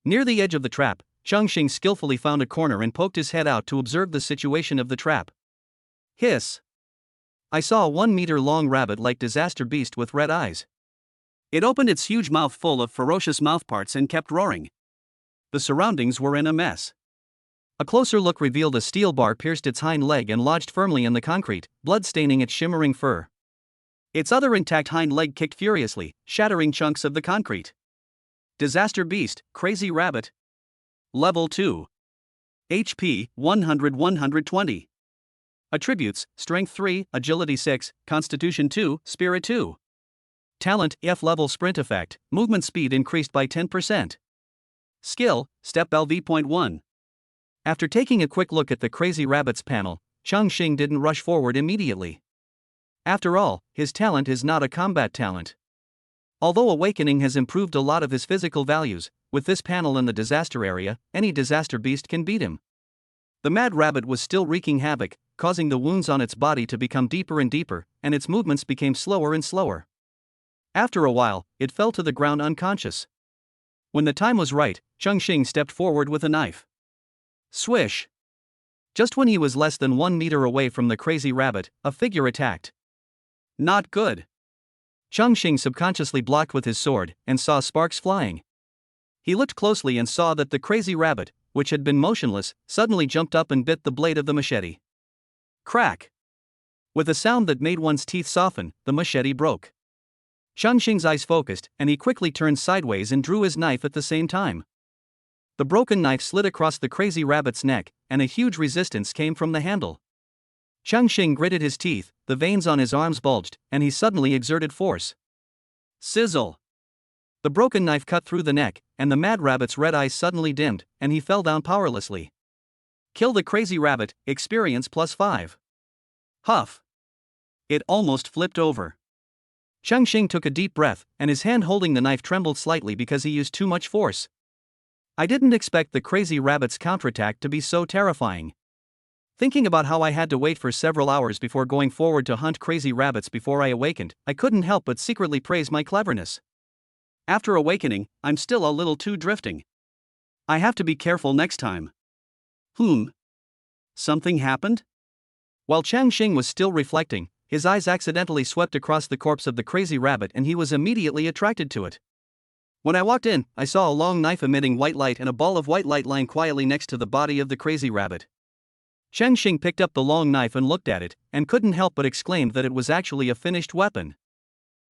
Near the edge of the trap, Chongqing skillfully found a corner and poked his head out to observe the situation of the trap. Hiss! I saw a 1-meter-long rabbit-like disaster beast with red eyes. It opened its huge mouth full of ferocious mouthparts and kept roaring. The surroundings were in a mess. A closer look revealed a steel bar pierced its hind leg and lodged firmly in the concrete, blood staining its shimmering fur. Its other intact hind leg kicked furiously, shattering chunks of the concrete. Disaster beast, crazy rabbit. Level 2. HP, 100-120. Attributes, Strength 3, Agility 6, Constitution 2, Spirit 2. Talent, F-level sprint effect, movement speed increased by 10%. Skill, Step LV.1. After taking a quick look at the crazy rabbits panel, Chongqing didn't rush forward immediately. After all, his talent is not a combat talent. Although Awakening has improved a lot of his physical values, with this panel in the disaster area, any disaster beast can beat him. The mad rabbit was still wreaking havoc, causing the wounds on its body to become deeper and deeper, and its movements became slower and slower. After a while, it fell to the ground unconscious. When the time was right, Chongqing stepped forward with a knife. Swish! Just when he was less than 1 meter away from the crazy rabbit, a figure attacked. Not good. Chongqing subconsciously blocked with his sword and saw sparks flying. He looked closely and saw that the crazy rabbit, which had been motionless, suddenly jumped up and bit the blade of the machete. Crack! With a sound that made one's teeth soften, the machete broke. Chongqing's eyes focused, and he quickly turned sideways and drew his knife at the same time. The broken knife slid across the crazy rabbit's neck, and a huge resistance came from the handle. Chongqing gritted his teeth, the veins on his arms bulged, and he suddenly exerted force. Sizzle! The broken knife cut through the neck, and the mad rabbit's red eyes suddenly dimmed, and he fell down powerlessly. Kill the crazy rabbit, experience +5. Huff! It almost flipped over. Chongqing took a deep breath, and his hand holding the knife trembled slightly because he used too much force. I didn't expect the crazy rabbit's counterattack to be so terrifying. Thinking about how I had to wait for several hours before going forward to hunt crazy rabbits before I awakened, I couldn't help but secretly praise my cleverness. After awakening, I'm still a little too drifting. I have to be careful next time. Something happened? While Chongqing was still reflecting, his eyes accidentally swept across the corpse of the crazy rabbit and he was immediately attracted to it. When I walked in, I saw a long knife emitting white light and a ball of white light lying quietly next to the body of the crazy rabbit. Chongqing picked up the long knife and looked at it, and couldn't help but exclaim that it was actually a finished weapon.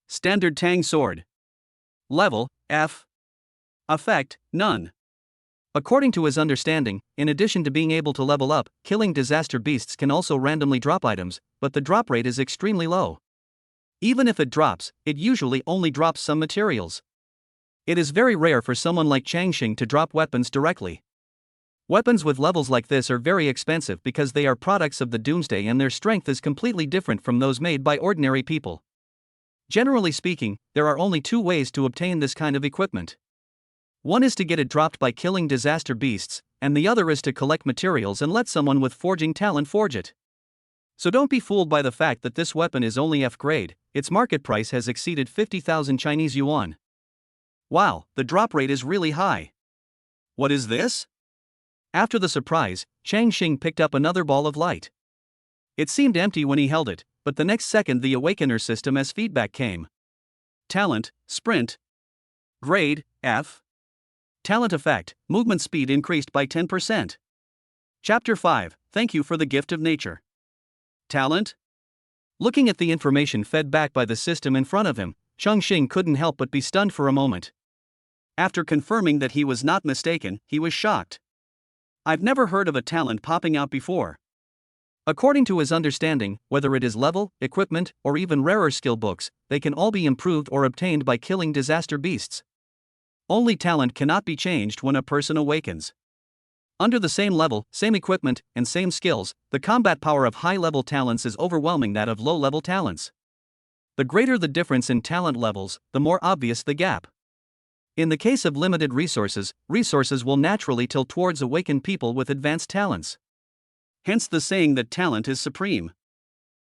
Standard Tang sword. Level, F. Effect, none. According to his understanding, in addition to being able to level up, killing disaster beasts can also randomly drop items, but the drop rate is extremely low. Even if it drops, it usually only drops some materials. It is very rare for someone like Chongqing to drop weapons directly. Weapons with levels like this are very expensive because they are products of the Doomsday and their strength is completely different from those made by ordinary people. Generally speaking, there are only two ways to obtain this kind of equipment. One is to get it dropped by killing disaster beasts, and the other is to collect materials and let someone with forging talent forge it. So don't be fooled by the fact that this weapon is only F grade, its market price has exceeded 50,000 Chinese yuan. Wow, the drop rate is really high. What is this? After the surprise, Chongqing picked up another ball of light. It seemed empty when he held it, but the next second the Awakener system as feedback came. Talent, Sprint. Grade, F. Talent effect, movement speed increased by 10%. Chapter 5, Thank you for the gift of nature. Talent? Looking at the information fed back by the system in front of him, Chongqing couldn't help but be stunned for a moment. After confirming that he was not mistaken, he was shocked. I've never heard of a talent popping out before. According to his understanding, whether it is level, equipment, or even rarer skill books, they can all be improved or obtained by killing disaster beasts. Only talent cannot be changed when a person awakens. Under the same level, same equipment, and same skills, the combat power of high-level talents is overwhelming that of low-level talents. The greater the difference in talent levels, the more obvious the gap. In the case of limited resources, resources will naturally tilt towards awakened people with advanced talents. Hence the saying that talent is supreme.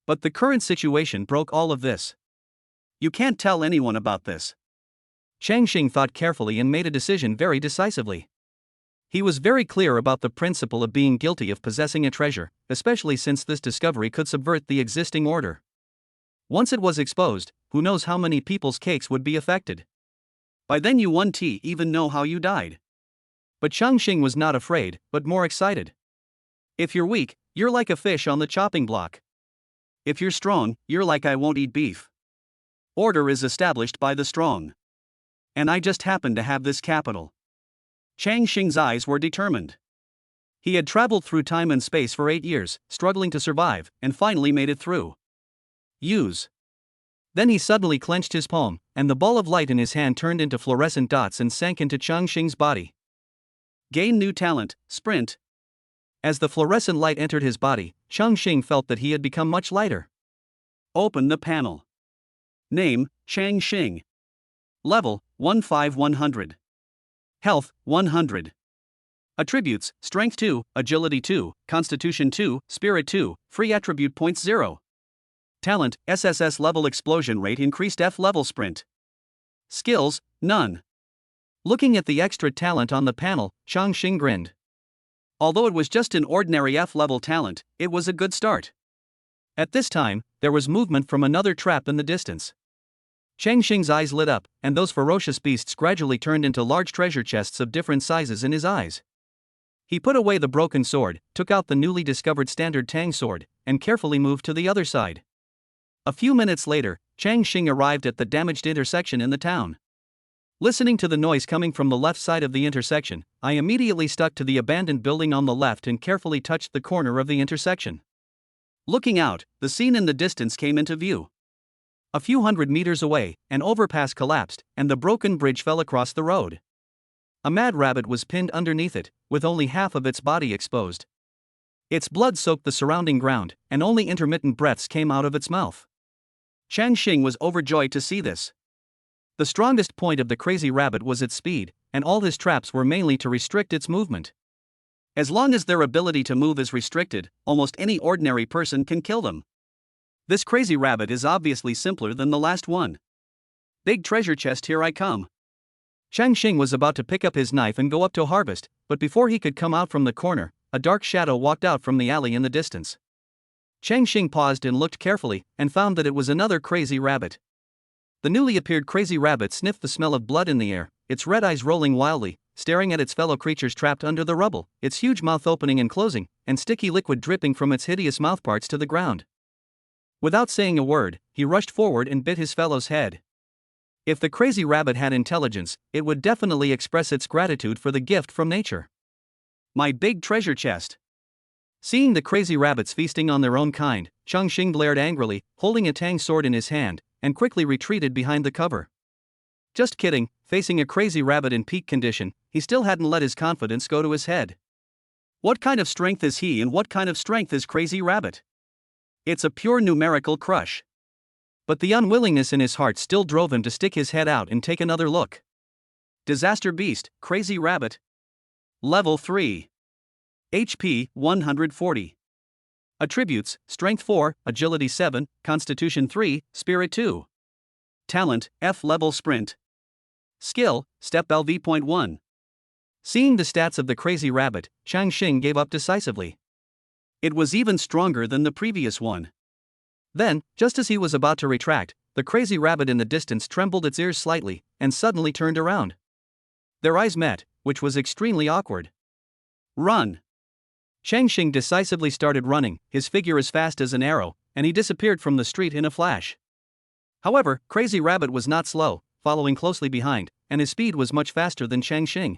But the current situation broke all of this. You can't tell anyone about this. Chongqing thought carefully and made a decision very decisively. He was very clear about the principle of being guilty of possessing a treasure, especially since this discovery could subvert the existing order. Once it was exposed, who knows how many people's cakes would be affected. By then you won't even know how you died. But Chongqing was not afraid, but more excited. If you're weak, you're like a fish on the chopping block. If you're strong, you're like I won't eat beef. Order is established by the strong. And I just happen to have this capital. Chongqing's eyes were determined. He had traveled through time and space for 8 years, struggling to survive, and finally made it through. Use. Then he suddenly clenched his palm, and the ball of light in his hand turned into fluorescent dots and sank into Chongqing's body. Gain new talent, Sprint. As the fluorescent light entered his body, Chongqing felt that he had become much lighter. Open the panel. Name, Chongqing. Level, 15100. Health, 100. Attributes, Strength 2, Agility 2, Constitution 2, Spirit 2, Free Attribute Points 0. Talent, SSS-level explosion rate increased F-level sprint. Skills, none. Looking at the extra talent on the panel, Chongqing grinned. Although it was just an ordinary F-level talent, it was a good start. At this time, there was movement from another trap in the distance. Chongqing's eyes lit up, and those ferocious beasts gradually turned into large treasure chests of different sizes in his eyes. He put away the broken sword, took out the newly discovered standard Tang sword, and carefully moved to the other side. A few minutes later, Chongqing arrived at the damaged intersection in the town. Listening to the noise coming from the left side of the intersection, I immediately stuck to the abandoned building on the left and carefully touched the corner of the intersection. Looking out, the scene in the distance came into view. A few hundred meters away, an overpass collapsed, and the broken bridge fell across the road. A mad rabbit was pinned underneath it, with only half of its body exposed. Its blood soaked the surrounding ground, and only intermittent breaths came out of its mouth. Chongqing was overjoyed to see this. The strongest point of the crazy rabbit was its speed, and all his traps were mainly to restrict its movement. As long as their ability to move is restricted, almost any ordinary person can kill them. This crazy rabbit is obviously simpler than the last one. Big treasure chest, here I come. Chongqing was about to pick up his knife and go up to harvest, but before he could come out from the corner, a dark shadow walked out from the alley in the distance. Chongqing paused and looked carefully, and found that it was another crazy rabbit. The newly appeared crazy rabbit sniffed the smell of blood in the air, its red eyes rolling wildly, staring at its fellow creatures trapped under the rubble, its huge mouth opening and closing, and sticky liquid dripping from its hideous mouthparts to the ground. Without saying a word, he rushed forward and bit his fellow's head. If the crazy rabbit had intelligence, it would definitely express its gratitude for the gift from nature. My big treasure chest. Seeing the crazy rabbits feasting on their own kind, Chongqing glared angrily, holding a Tang sword in his hand, and quickly retreated behind the cover. Just kidding, facing a crazy rabbit in peak condition, he still hadn't let his confidence go to his head. What kind of strength is he and what kind of strength is Crazy Rabbit? It's a pure numerical crush. But the unwillingness in his heart still drove him to stick his head out and take another look. Disaster Beast, Crazy Rabbit. Level 3. HP 140. Attributes: Strength 4, Agility 7, Constitution 3, Spirit 2. Talent: F-level Sprint. Skill: Step LV.1. Seeing the stats of the crazy rabbit, Chongqing gave up decisively. It was even stronger than the previous one. Then, just as he was about to retract, the crazy rabbit in the distance trembled its ears slightly, and suddenly turned around. Their eyes met, which was extremely awkward. Run! Chongqing decisively started running, his figure as fast as an arrow, and he disappeared from the street in a flash. However, Crazy Rabbit was not slow, following closely behind, and his speed was much faster than Chongqing.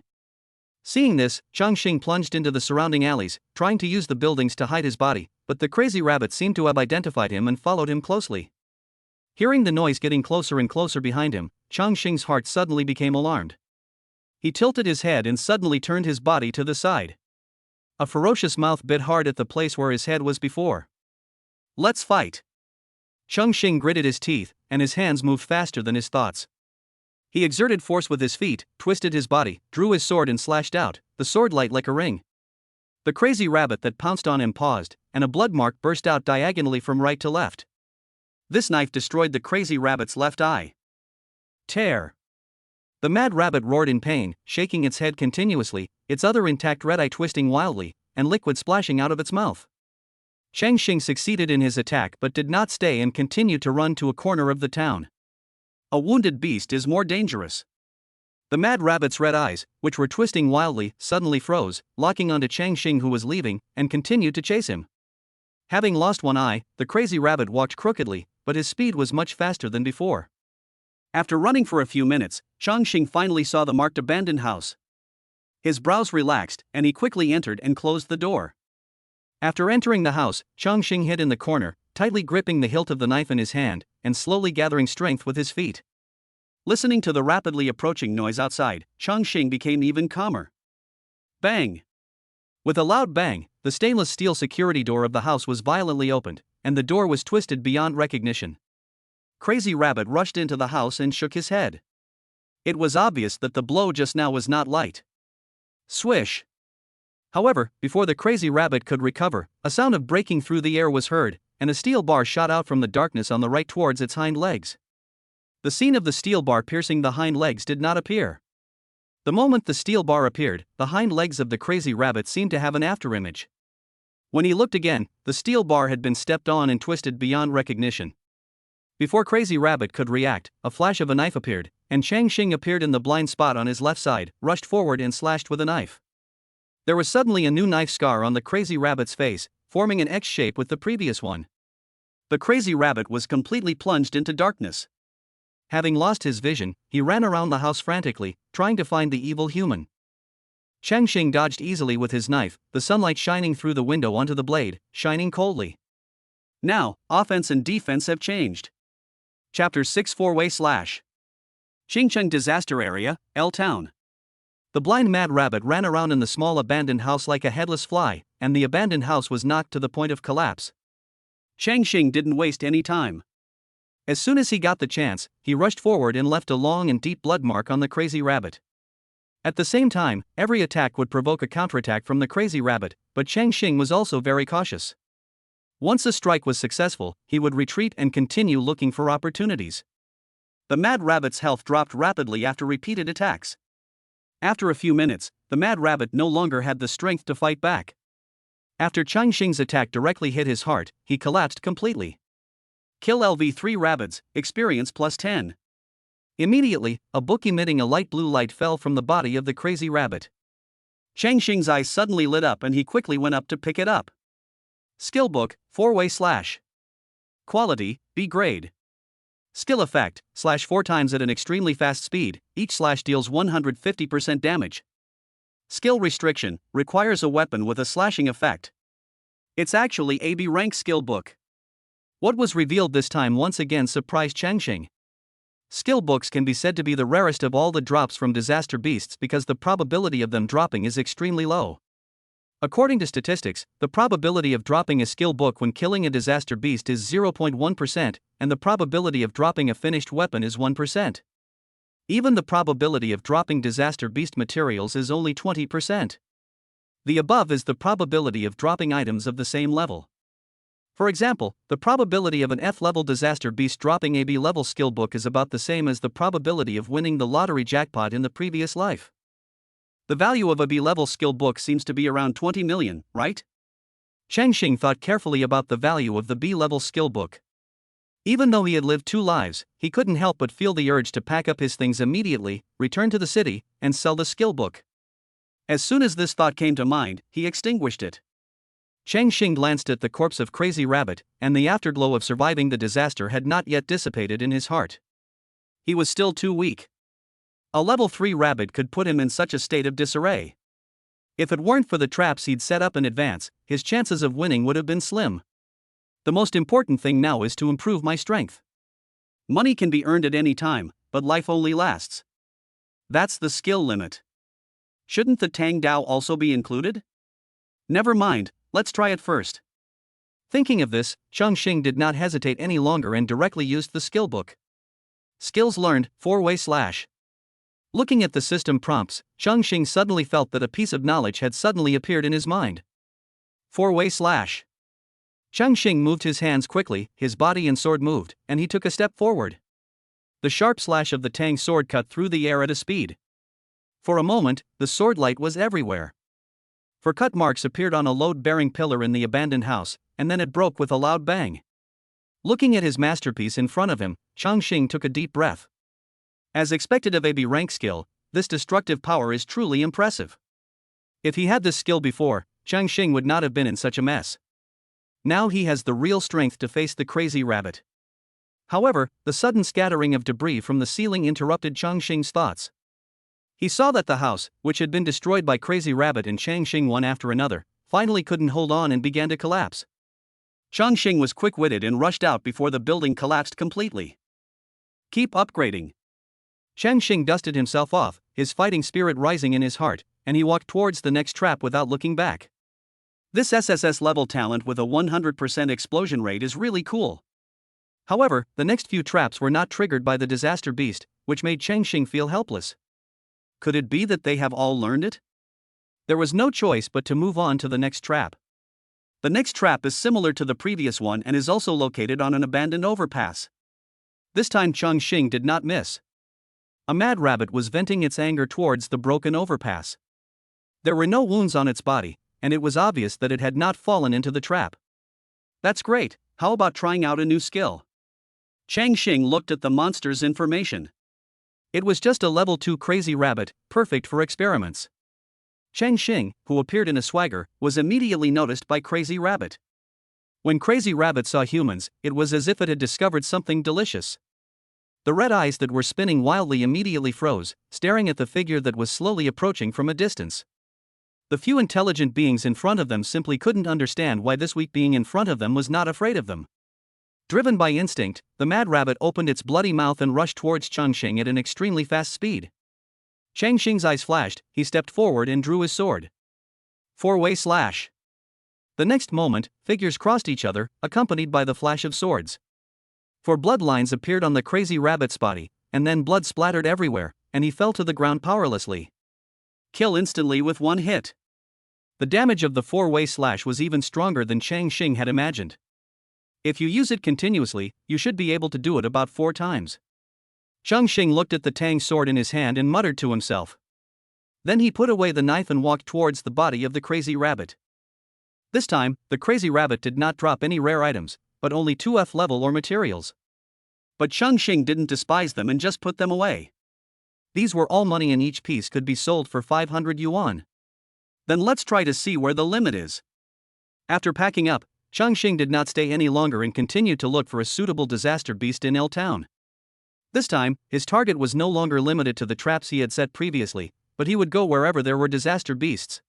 Seeing this, Chongqing plunged into the surrounding alleys, trying to use the buildings to hide his body, but the crazy rabbit seemed to have identified him and followed him closely. Hearing the noise getting closer and closer behind him, Chongqing's heart suddenly became alarmed. He tilted his head and suddenly turned his body to the side. A ferocious mouth bit hard at the place where his head was before. Let's fight! Chongqing gritted his teeth, and his hands moved faster than his thoughts. He exerted force with his feet, twisted his body, drew his sword and slashed out, the sword light like a ring. The crazy rabbit that pounced on him paused, and a blood mark burst out diagonally from right to left. This knife destroyed the crazy rabbit's left eye. Tear! The mad rabbit roared in pain, shaking its head continuously, its other intact red eye twisting wildly, and liquid splashing out of its mouth. Chongqing succeeded in his attack but did not stay and continued to run to a corner of the town. A wounded beast is more dangerous. The mad rabbit's red eyes, which were twisting wildly, suddenly froze, locking onto Chongqing, who was leaving, and continued to chase him. Having lost one eye, the crazy rabbit walked crookedly, but his speed was much faster than before. After running for a few minutes, Chongqing finally saw the marked abandoned house. His brows relaxed, and he quickly entered and closed the door. After entering the house, Chongqing hid in the corner, tightly gripping the hilt of the knife in his hand, and slowly gathering strength with his feet. Listening to the rapidly approaching noise outside, Chongqing became even calmer. Bang! With a loud bang, the stainless steel security door of the house was violently opened, and the door was twisted beyond recognition. Crazy Rabbit rushed into the house and shook his head. It was obvious that the blow just now was not light. Swish! However, before the crazy rabbit could recover, a sound of breaking through the air was heard, and a steel bar shot out from the darkness on the right towards its hind legs. The scene of the steel bar piercing the hind legs did not appear. The moment the steel bar appeared, the hind legs of the crazy rabbit seemed to have an afterimage. When he looked again, the steel bar had been stepped on and twisted beyond recognition. Before Crazy Rabbit could react, a flash of a knife appeared, and Chongqing appeared in the blind spot on his left side, rushed forward and slashed with a knife. There was suddenly a new knife scar on the crazy rabbit's face, forming an X shape with the previous one. The crazy rabbit was completely plunged into darkness. Having lost his vision, he ran around the house frantically, trying to find the evil human. Chongqing dodged easily with his knife, the sunlight shining through the window onto the blade, shining coldly. Now, offense and defense have changed. Chapter 6 4-Way Slash. Chongqing Disaster Area, L-Town. The blind mad rabbit ran around in the small abandoned house like a headless fly, and the abandoned house was knocked to the point of collapse. Chongqing didn't waste any time. As soon as he got the chance, he rushed forward and left a long and deep blood mark on the crazy rabbit. At the same time, every attack would provoke a counterattack from the crazy rabbit, but Chongqing was also very cautious. Once a strike was successful, he would retreat and continue looking for opportunities. The mad rabbit's health dropped rapidly after repeated attacks. After a few minutes, the mad rabbit no longer had the strength to fight back. After Chongqing's attack directly hit his heart, he collapsed completely. Kill LV3 rabbits, experience plus 10. Immediately, a book emitting a light blue light fell from the body of the crazy rabbit. Chongqing's eyes suddenly lit up and he quickly went up to pick it up. Skill book, 4-Way Slash. Quality, B grade. Skill effect, slash 4 times at an extremely fast speed, each slash deals 150% damage. Skill restriction, requires a weapon with a slashing effect. It's actually a B rank skill book. What was revealed this time once again surprised Chongqing. Skill books can be said to be the rarest of all the drops from disaster beasts because the probability of them dropping is extremely low. According to statistics, the probability of dropping a skill book when killing a disaster beast is 0.1%, and the probability of dropping a finished weapon is 1%. Even the probability of dropping disaster beast materials is only 20%. The above is the probability of dropping items of the same level. For example, the probability of an F-level disaster beast dropping a B-level skill book is about the same as the probability of winning the lottery jackpot in the previous life. The value of a B-level skill book seems to be around 20 million, right? Chongqing thought carefully about the value of the B-level skill book. Even though he had lived 2 lives, he couldn't help but feel the urge to pack up his things immediately, return to the city, and sell the skill book. As soon as this thought came to mind, he extinguished it. Chongqing glanced at the corpse of Crazy Rabbit, and the afterglow of surviving the disaster had not yet dissipated in his heart. He was still too weak. A level 3 rabbit could put him in such a state of disarray. If it weren't for the traps he'd set up in advance, his chances of winning would have been slim. The most important thing now is to improve my strength. Money can be earned at any time, but life only lasts. That's the skill limit. Shouldn't the Tang Dao also be included? Never mind, let's try it first. Thinking of this, Chongqing did not hesitate any longer and directly used the skill book. Skills learned, 4-way slash. Looking at the system prompts, Chongqing suddenly felt that a piece of knowledge had suddenly appeared in his mind. 4-way slash. Chongqing moved his hands quickly, his body and sword moved, and he took a step forward. The sharp slash of the Tang sword cut through the air at a speed. For a moment, the sword light was everywhere. For cut marks appeared on a load-bearing pillar in the abandoned house, and then it broke with a loud bang. Looking at his masterpiece in front of him, Chongqing took a deep breath. As expected of a B rank skill, this destructive power is truly impressive. If he had this skill before, Chongqing would not have been in such a mess. Now he has the real strength to face the Crazy Rabbit. However, the sudden scattering of debris from the ceiling interrupted Chongqing's thoughts. He saw that the house, which had been destroyed by Crazy Rabbit and Chongqing one after another, finally couldn't hold on and began to collapse. Chongqing was quick-witted and rushed out before the building collapsed completely. Keep upgrading. Chongqing dusted himself off, his fighting spirit rising in his heart, and he walked towards the next trap without looking back. This SSS-level talent with a 100% explosion rate is really cool. However, the next few traps were not triggered by the disaster beast, which made Chongqing feel helpless. Could it be that they have all learned it? There was no choice but to move on to the next trap. The next trap is similar to the previous one and is also located on an abandoned overpass. This time Chongqing did not miss. A mad rabbit was venting its anger towards the broken overpass. There were no wounds on its body, and it was obvious that it had not fallen into the trap. That's great, how about trying out a new skill? Chongqing looked at the monster's information. It was just a level 2 Crazy Rabbit, perfect for experiments. Chongqing, who appeared in a swagger, was immediately noticed by Crazy Rabbit. When Crazy Rabbit saw humans, it was as if it had discovered something delicious. The red eyes that were spinning wildly immediately froze, staring at the figure that was slowly approaching from a distance. The few intelligent beings in front of them simply couldn't understand why this weak being in front of them was not afraid of them. Driven by instinct, the mad rabbit opened its bloody mouth and rushed towards Chongqing at an extremely fast speed. Chongqing's eyes flashed, he stepped forward and drew his sword. 4-way slash. The next moment, figures crossed each other, accompanied by the flash of swords. 4 bloodlines appeared on the Crazy Rabbit's body, and then blood splattered everywhere, and he fell to the ground powerlessly. Kill instantly with 1 hit. The damage of the 4-way slash was even stronger than Chongqing had imagined. If you use it continuously, you should be able to do it about 4 times. Chongqing looked at the Tang sword in his hand and muttered to himself. Then he put away the knife and walked towards the body of the Crazy Rabbit. This time, the Crazy Rabbit did not drop any rare items, but only 2 F-level or materials. But Chongqing didn't despise them and just put them away. These were all money and each piece could be sold for 500 yuan. Then let's try to see where the limit is. After packing up, Chongqing did not stay any longer and continued to look for a suitable disaster beast in L Town. This time, his target was no longer limited to the traps he had set previously, but he would go wherever there were disaster beasts.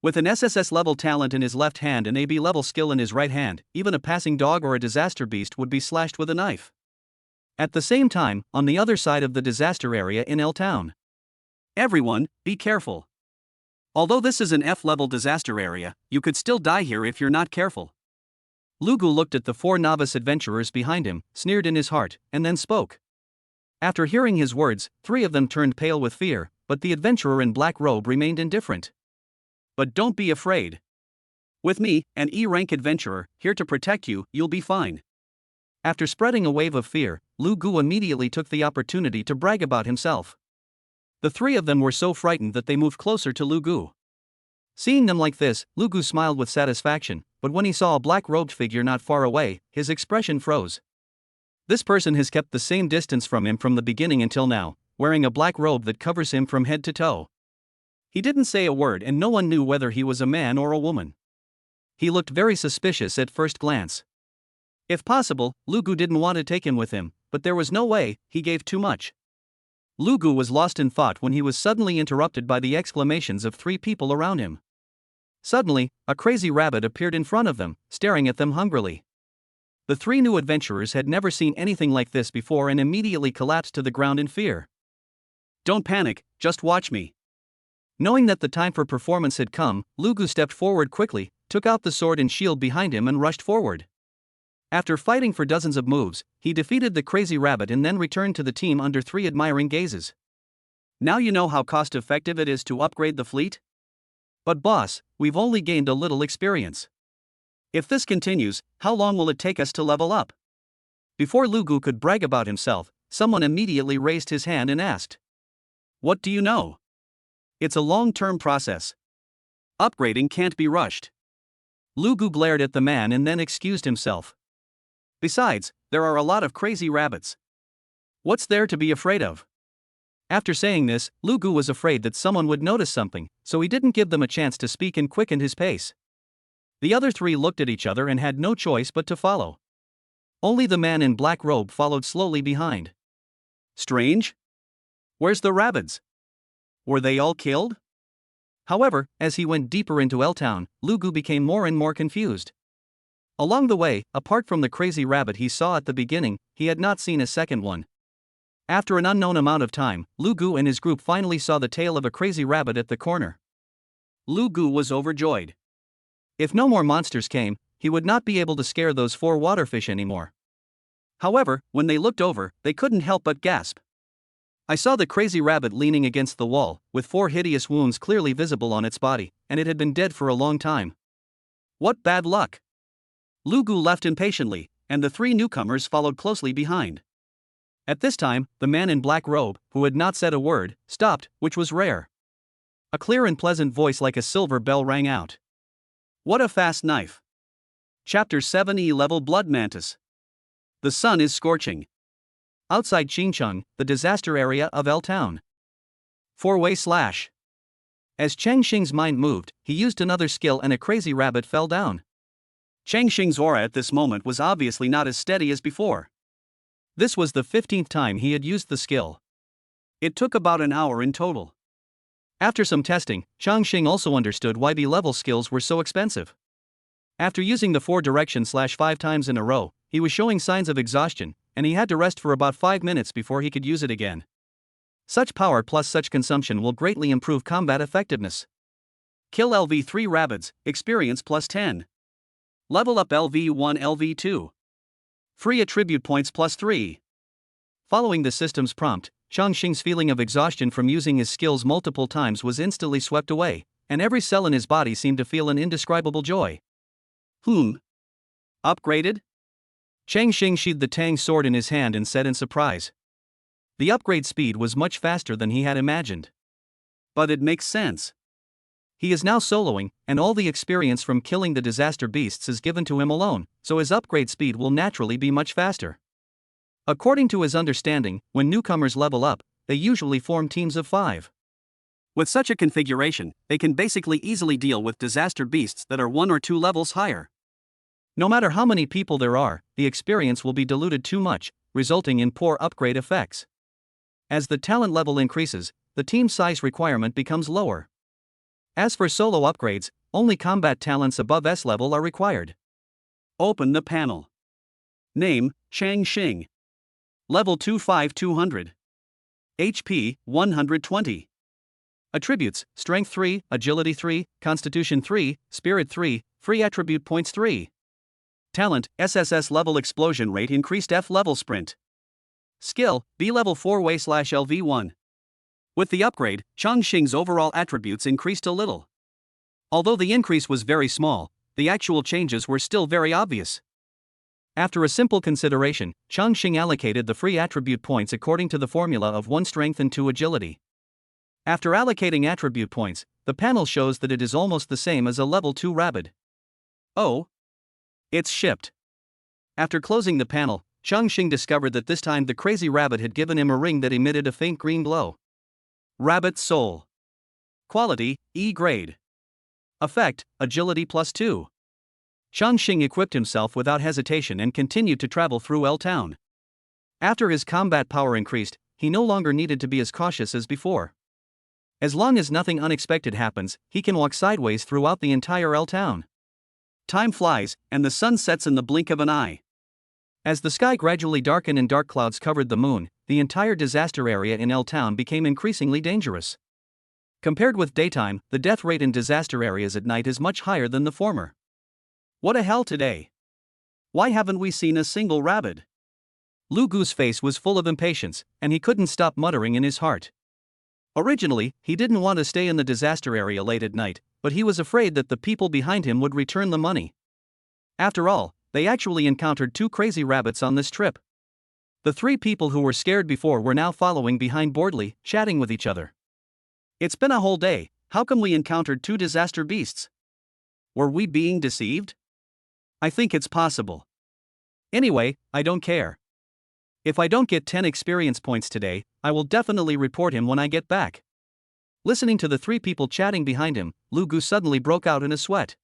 With an SSS-level talent in his left hand and AB-level skill in his right hand, even a passing dog or a disaster beast would be slashed with a knife. At the same time, on the other side of the disaster area in L Town. Everyone, be careful. Although this is an F-level disaster area, you could still die here if you're not careful. Lugu looked at the 4 novice adventurers behind him, sneered in his heart, and then spoke. After hearing his words, 3 of them turned pale with fear, but the adventurer in black robe remained indifferent. But don't be afraid. With me, an E-rank adventurer, here to protect you, you'll be fine. After spreading a wave of fear, Lu Gu immediately took the opportunity to brag about himself. The 3 of them were so frightened that they moved closer to Lu Gu. Seeing them like this, Lu Gu smiled with satisfaction, but when he saw a black-robed figure not far away, his expression froze. This person has kept the same distance from him from the beginning until now, wearing a black robe that covers him from head to toe. He didn't say a word and no one knew whether he was a man or a woman. He looked very suspicious at first glance. If possible, Lu Gu didn't want to take him with him, but there was no way, he gave too much. Lu Gu was lost in thought when he was suddenly interrupted by the exclamations of 3 people around him. Suddenly, a crazy rabbit appeared in front of them, staring at them hungrily. The 3 new adventurers had never seen anything like this before and immediately collapsed to the ground in fear. Don't panic, just watch me. Knowing that the time for performance had come, Lu Gu stepped forward quickly, took out the sword and shield behind him and rushed forward. After fighting for dozens of moves, he defeated the crazy rabbit and then returned to the team under 3 admiring gazes. Now you know how cost-effective it is to upgrade the fleet? But boss, we've only gained a little experience. If this continues, how long will it take us to level up? Before Lu Gu could brag about himself, someone immediately raised his hand and asked. What do you know? It's a long-term process. Upgrading can't be rushed. Lu Gu glared at the man and then excused himself. Besides, there are a lot of crazy rabbits. What's there to be afraid of? After saying this, Lu Gu was afraid that someone would notice something, so he didn't give them a chance to speak and quickened his pace. The other 3 looked at each other and had no choice but to follow. Only the man in black robe followed slowly behind. Strange? Where's the rabbits? Were they all killed? However, as he went deeper into L Town, Lu Gu became more and more confused. Along the way, apart from the crazy rabbit he saw at the beginning, he had not seen a second one. After an unknown amount of time, Lu Gu and his group finally saw the tail of a crazy rabbit at the corner. Lu Gu was overjoyed. If no more monsters came, he would not be able to scare those 4 waterfish anymore. However, when they looked over, they couldn't help but gasp. I saw the crazy rabbit leaning against the wall, with 4 hideous wounds clearly visible on its body, and it had been dead for a long time. What bad luck! Lu Gu left impatiently, and the 3 newcomers followed closely behind. At this time, the man in black robe, who had not said a word, stopped, which was rare. A clear and pleasant voice like a silver bell rang out. What a fast knife! Chapter 7 E-level Blood Mantis. The sun is scorching. Outside Chongqing, the disaster area of L Town. 4-way slash. As Chongqing's mind moved, he used another skill and a crazy rabbit fell down. Chongqing's aura at this moment was obviously not as steady as before. This was the 15th time he had used the skill. It took about an hour in total. After some testing, Chongqing also understood why the level skills were so expensive. After using the 4 direction slash 5 times in a row, he was showing signs of exhaustion, and he had to rest for about 5 minutes before he could use it again. Such power plus such consumption will greatly improve combat effectiveness. Kill LV3 rabbits, experience plus 10. Level up LV1 LV2. Free attribute points plus 3. Following the system's prompt, Chongqing's feeling of exhaustion from using his skills multiple times was instantly swept away, and every cell in his body seemed to feel an indescribable joy. Upgraded? Chongqing sheathed the Tang sword in his hand and said in surprise. The upgrade speed was much faster than he had imagined. But it makes sense. He is now soloing, and all the experience from killing the disaster beasts is given to him alone, so his upgrade speed will naturally be much faster. According to his understanding, when newcomers level up, they usually form teams of 5. With such a configuration, they can basically easily deal with disaster beasts that are 1 or 2 levels higher. No matter how many people there are, the experience will be diluted too much, resulting in poor upgrade effects. As the talent level increases, the team size requirement becomes lower. As for solo upgrades, only combat talents above S level are required. Open the panel. Name, Chongqing. Level 25200. HP, 120. Attributes, Strength 3, Agility 3, Constitution 3, Spirit 3, Free Attribute Points 3. Talent, SSS-level explosion rate increased F-level sprint. Skill, B-level 4-way/LV1. With the upgrade, Chongqing's overall attributes increased a little. Although the increase was very small, the actual changes were still very obvious. After a simple consideration, Chongqing allocated the free attribute points according to the formula of 1 strength and 2 agility. After allocating attribute points, the panel shows that it is almost the same as a level 2 rabbit. Oh! It's shipped. After closing the panel, Chongqing discovered that this time the crazy rabbit had given him a ring that emitted a faint green glow. Rabbit Soul. Quality, E grade. Effect, Agility +2. Chongqing equipped himself without hesitation and continued to travel through L Town. After his combat power increased, he no longer needed to be as cautious as before. As long as nothing unexpected happens, he can walk sideways throughout the entire L Town. Time flies, and the sun sets in the blink of an eye. As the sky gradually darkened and dark clouds covered the moon, the entire disaster area in L Town became increasingly dangerous. Compared with daytime, the death rate in disaster areas at night is much higher than the former. What a hell today! Why haven't we seen a single rabbit? Lu Gu's face was full of impatience, and he couldn't stop muttering in his heart. Originally, he didn't want to stay in the disaster area late at night, but he was afraid that the people behind him would return the money. After all, they actually encountered 2 crazy rabbits on this trip. The 3 people who were scared before were now following behind boredly, chatting with each other. It's been a whole day, how come we encountered 2 disaster beasts? Were we being deceived? I think it's possible. Anyway, I don't care. If I don't get 10 experience points today, I will definitely report him when I get back. Listening to the 3 people chatting behind him, Lu Gu suddenly broke out in a sweat.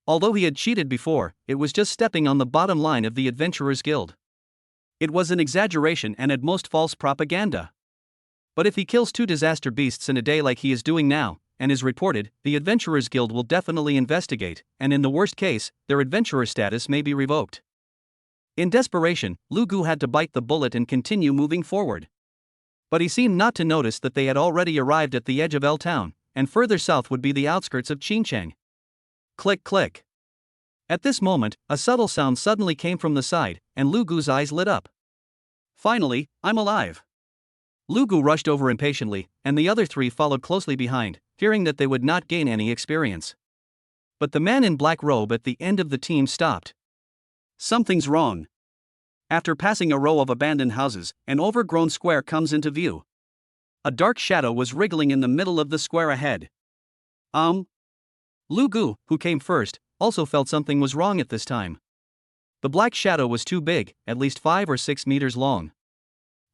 Although he had cheated before, it was just stepping on the bottom line of the Adventurers Guild. It was an exaggeration and at most false propaganda. But if he kills 2 disaster beasts in a day like he is doing now, and is reported, the Adventurers Guild will definitely investigate, and in the worst case, their adventurer status may be revoked. In desperation, Lu Gu had to bite the bullet and continue moving forward. But he seemed not to notice that they had already arrived at the edge of L Town, and further south would be the outskirts of Chongqing. Click click. At this moment, a subtle sound suddenly came from the side, and Lu Gu's eyes lit up. Finally, I'm alive. Lu Gu rushed over impatiently, and the other 3 followed closely behind, fearing that they would not gain any experience. But the man in black robe at the end of the team stopped. Something's wrong. After passing a row of abandoned houses, an overgrown square comes into view. A dark shadow was wriggling in the middle of the square ahead. Lu Gu, who came first, also felt something was wrong at this time. The black shadow was too big, at least 5 or 6 meters long.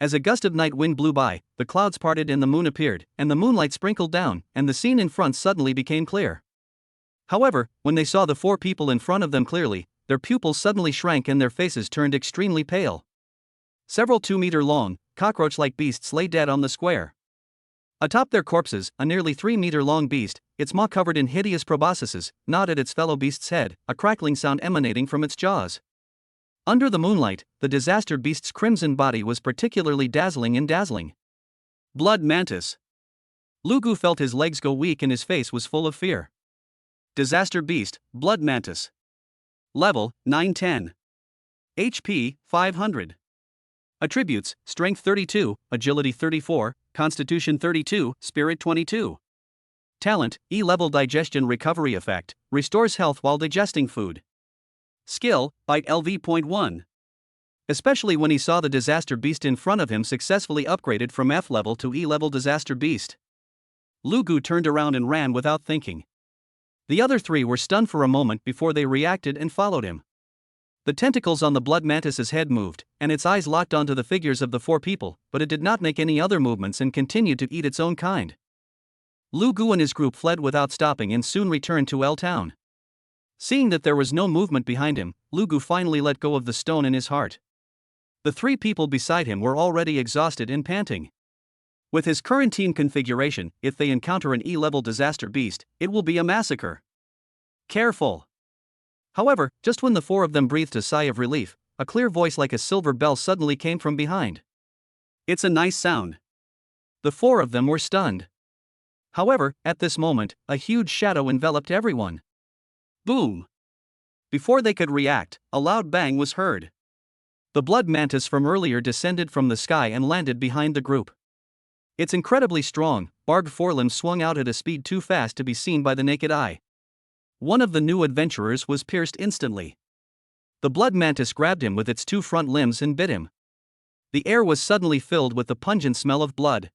As a gust of night wind blew by, the clouds parted and the moon appeared, and the moonlight sprinkled down, and the scene in front suddenly became clear. However, when they saw the 4 people in front of them clearly, their pupils suddenly shrank and their faces turned extremely pale. Several 2-meter-long, cockroach-like beasts lay dead on the square. Atop their corpses, a nearly 3-meter-long beast, its maw covered in hideous proboscises, gnawed at its fellow beast's head, a crackling sound emanating from its jaws. Under the moonlight, the disaster beast's crimson body was particularly dazzling and dazzling. Blood mantis. Lu Gu felt his legs go weak and his face was full of fear. Disaster beast, blood mantis. Level, 910. HP, 500. Attributes, Strength 32, Agility 34, Constitution 32, Spirit 22. Talent, E-level Digestion Recovery Effect, restores health while digesting food. Skill, Bite LV.1. Especially when he saw the disaster beast in front of him successfully upgraded from F-level to E-level disaster beast. Lu Gu turned around and ran without thinking. The other 3 were stunned for a moment before they reacted and followed him. The tentacles on the blood mantis's head moved, and its eyes locked onto the figures of the 4 people, but it did not make any other movements and continued to eat its own kind. Lu Gu and his group fled without stopping and soon returned to L Town. Seeing that there was no movement behind him, Lu Gu finally let go of the stone in his heart. The three people beside him were already exhausted and panting. With his current team configuration, if they encounter an E-level disaster beast, it will be a massacre. Careful! However, just when the four of them breathed a sigh of relief, a clear voice like a silver bell suddenly came from behind. It's a nice sound. The four of them were stunned. However, at this moment, a huge shadow enveloped everyone. Boom! Before they could react, a loud bang was heard. The blood mantis from earlier descended from the sky and landed behind the group. Its incredibly strong, barbed forelimbs swung out at a speed too fast to be seen by the naked eye. One of the new adventurers was pierced instantly. The blood mantis grabbed him with its two front limbs and bit him. The air was suddenly filled with the pungent smell of blood.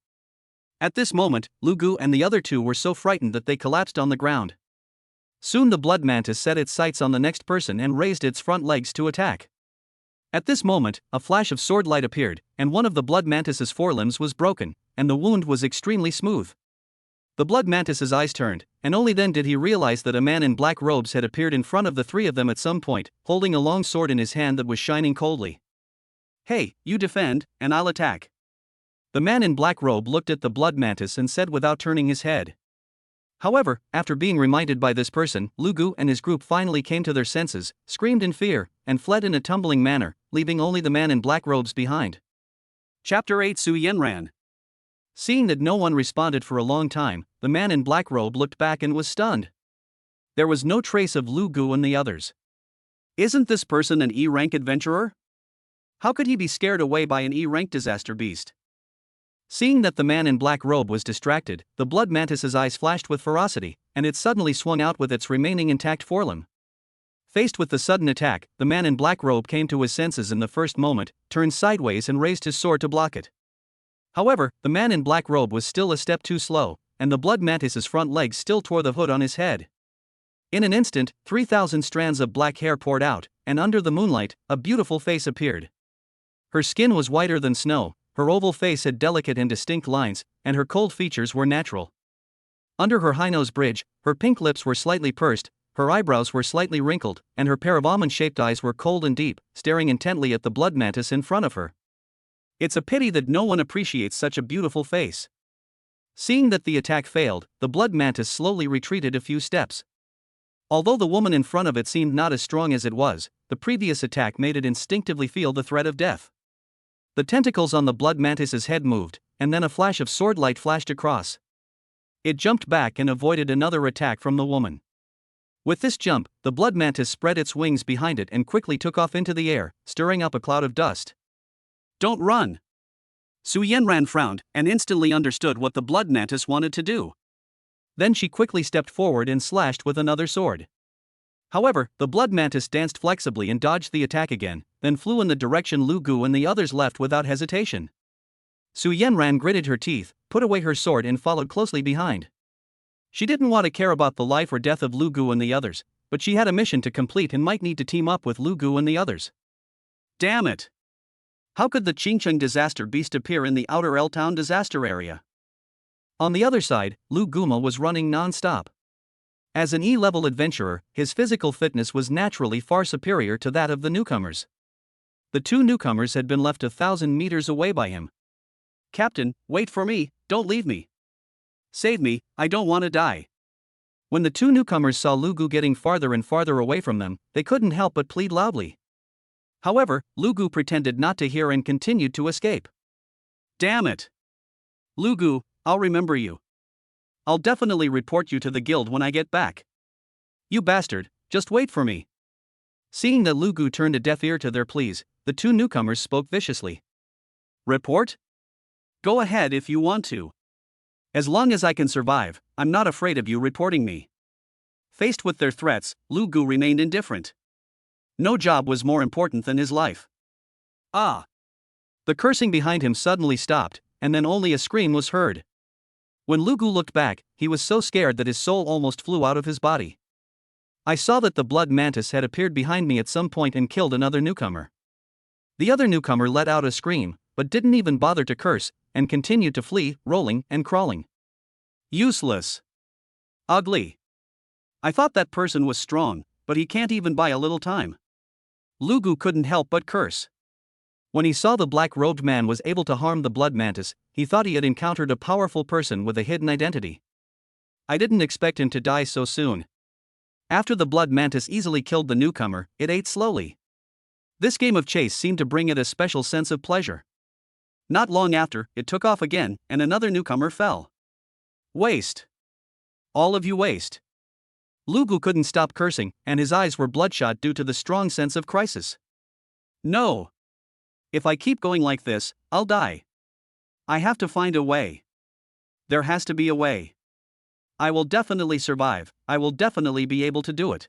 At this moment, Lu Gu and the other two were so frightened that they collapsed on the ground. Soon the blood mantis set its sights on the next person and raised its front legs to attack. At this moment, a flash of sword light appeared, and one of the blood mantis's forelimbs was broken, and the wound was extremely smooth. The blood mantis's eyes turned, and only then did he realize that a man in black robes had appeared in front of the three of them at some point, holding a long sword in his hand that was shining coldly. Hey, you defend, and I'll attack. The man in black robe looked at the blood mantis and said without turning his head. However, after being reminded by this person, Lu Gu and his group finally came to their senses, screamed in fear, and fled in a tumbling manner, leaving only the man in black robes behind. Chapter 8 Su Yanran. Seeing that no one responded for a long time, the man in black robe looked back and was stunned. There was no trace of Lu Gu and the others. Isn't this person an E-rank adventurer? How could he be scared away by an E-rank disaster beast? Seeing that the man in black robe was distracted, the blood mantis's eyes flashed with ferocity, and it suddenly swung out with its remaining intact forelimb. Faced with the sudden attack, the man in black robe came to his senses in the first moment, turned sideways and raised his sword to block it. However, the man in black robe was still a step too slow, and the blood mantis's front legs still tore the hood on his head. In an instant, 3,000 strands of black hair poured out, and under the moonlight, a beautiful face appeared. Her skin was whiter than snow, her oval face had delicate and distinct lines, and her cold features were natural. Under her high nose bridge, her pink lips were slightly pursed, her eyebrows were slightly wrinkled, and her pair of almond-shaped eyes were cold and deep, staring intently at the blood mantis in front of her. It's a pity that no one appreciates such a beautiful face. Seeing that the attack failed, the blood mantis slowly retreated a few steps. Although the woman in front of it seemed not as strong as it was, the previous attack made it instinctively feel the threat of death. The tentacles on the blood mantis's head moved, and then a flash of sword light flashed across. It jumped back and avoided another attack from the woman. With this jump, the blood mantis spread its wings behind it and quickly took off into the air, stirring up a cloud of dust. Don't run! Su Yanran frowned and instantly understood what the blood mantis wanted to do. Then she quickly stepped forward and slashed with another sword. However, the blood mantis danced flexibly and dodged the attack again, then flew in the direction Lu Gu and the others left without hesitation. Su Yanran gritted her teeth, put away her sword and followed closely behind. She didn't want to care about the life or death of Lu Gu and the others, but she had a mission to complete and might need to team up with Lu Gu and the others. Damn it! How could the Chongqing disaster beast appear in the outer L-Town disaster area? On the other side, Lu Guma was running non-stop. As an E-level adventurer, his physical fitness was naturally far superior to that of the newcomers. The two newcomers had been left 1,000 meters away by him. Captain, wait for me, don't leave me. Save me, I don't want to die. When the two newcomers saw Lu Gu getting farther and farther away from them, they couldn't help but plead loudly. However, Lu Gu pretended not to hear and continued to escape. Damn it! Lu Gu, I'll remember you. I'll definitely report you to the guild when I get back. You bastard, just wait for me. Seeing that Lu Gu turned a deaf ear to their pleas, the two newcomers spoke viciously. Report? Go ahead if you want to. As long as I can survive, I'm not afraid of you reporting me. Faced with their threats, Lu Gu remained indifferent. No job was more important than his life. Ah! The cursing behind him suddenly stopped, and then only a scream was heard. When Lu Gu looked back, he was so scared that his soul almost flew out of his body. I saw that the blood mantis had appeared behind me at some point and killed another newcomer. The other newcomer let out a scream, but didn't even bother to curse, and continued to flee, rolling and crawling. Useless. Ugly. I thought that person was strong, but he can't even buy a little time. Lu Gu couldn't help but curse. When he saw the black-robed man was able to harm the blood mantis, he thought he had encountered a powerful person with a hidden identity. I didn't expect him to die so soon. After the blood mantis easily killed the newcomer, it ate slowly. This game of chase seemed to bring it a special sense of pleasure. Not long after, it took off again, and another newcomer fell. Waste. All of you waste. Lugu couldn't stop cursing, and his eyes were bloodshot due to the strong sense of crisis. No. If I keep going like this, I'll die. I have to find a way. There has to be a way. I will definitely survive, I will definitely be able to do it.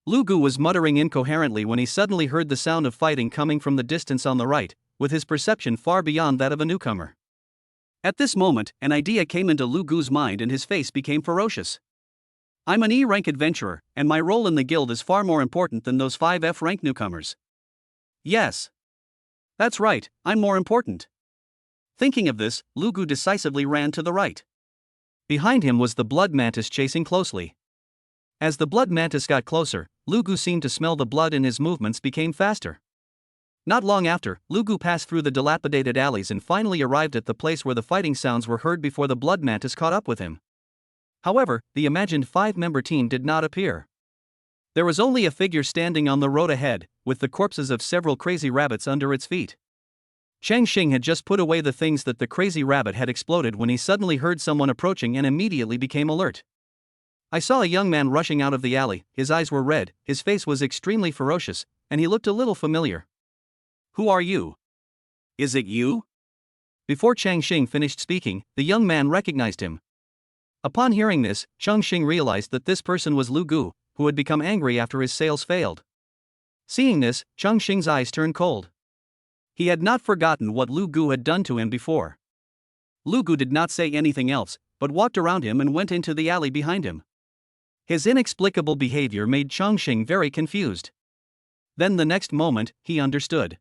Lugu was muttering incoherently when he suddenly heard the sound of fighting coming from the distance on the right, with his perception far beyond that of a newcomer. At this moment, an idea came into Lugu's mind and his face became ferocious. I'm an E-rank adventurer, and my role in the guild is far more important than those 5 F-rank newcomers. Yes. That's right, I'm more important. Thinking of this, Lugu decisively ran to the right. Behind him was the blood mantis chasing closely. As the blood mantis got closer, Lugu seemed to smell the blood and his movements became faster. Not long after, Lugu passed through the dilapidated alleys and finally arrived at the place where the fighting sounds were heard before the blood mantis caught up with him. However, the imagined 5-member team did not appear. There was only a figure standing on the road ahead, with the corpses of several crazy rabbits under its feet. Chongqing had just put away the things that the crazy rabbit had exploded when he suddenly heard someone approaching and immediately became alert. I saw a young man rushing out of the alley, his eyes were red, his face was extremely ferocious, and he looked a little familiar. Who are you? Is it you? Before Chongqing finished speaking, the young man recognized him. Upon hearing this, Chongqing realized that this person was Lugu, who had become angry after his sales failed. Seeing this, Chongqing's eyes turned cold. He had not forgotten what Lugu had done to him before. Lugu did not say anything else, but walked around him and went into the alley behind him. His inexplicable behavior made Chongqing very confused. Then the next moment, he understood.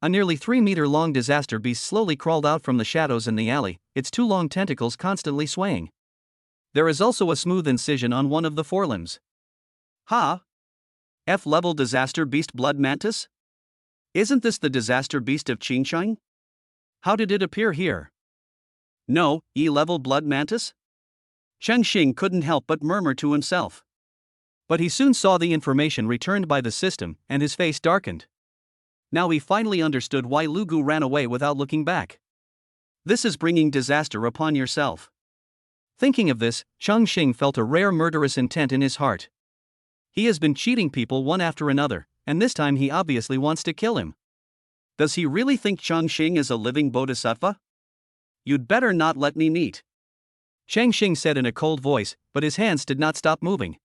A nearly 3-meter-long disaster beast slowly crawled out from the shadows in the alley, its 2 long tentacles constantly swaying. There is also a smooth incision on one of the forelimbs. Ha! F-level disaster beast blood mantis? Isn't this the disaster beast of Chongqing? How did it appear here? No, E-level blood mantis? Chongqing couldn't help but murmur to himself. But he soon saw the information returned by the system, and his face darkened. Now he finally understood why Lugu ran away without looking back. This is bringing disaster upon yourself. Thinking of this, Chongqing felt a rare murderous intent in his heart. He has been cheating people one after another, and this time he obviously wants to kill him. Does he really think Chongqing is a living bodhisattva? You'd better not let me meet. Chongqing said in a cold voice, but his hands did not stop moving.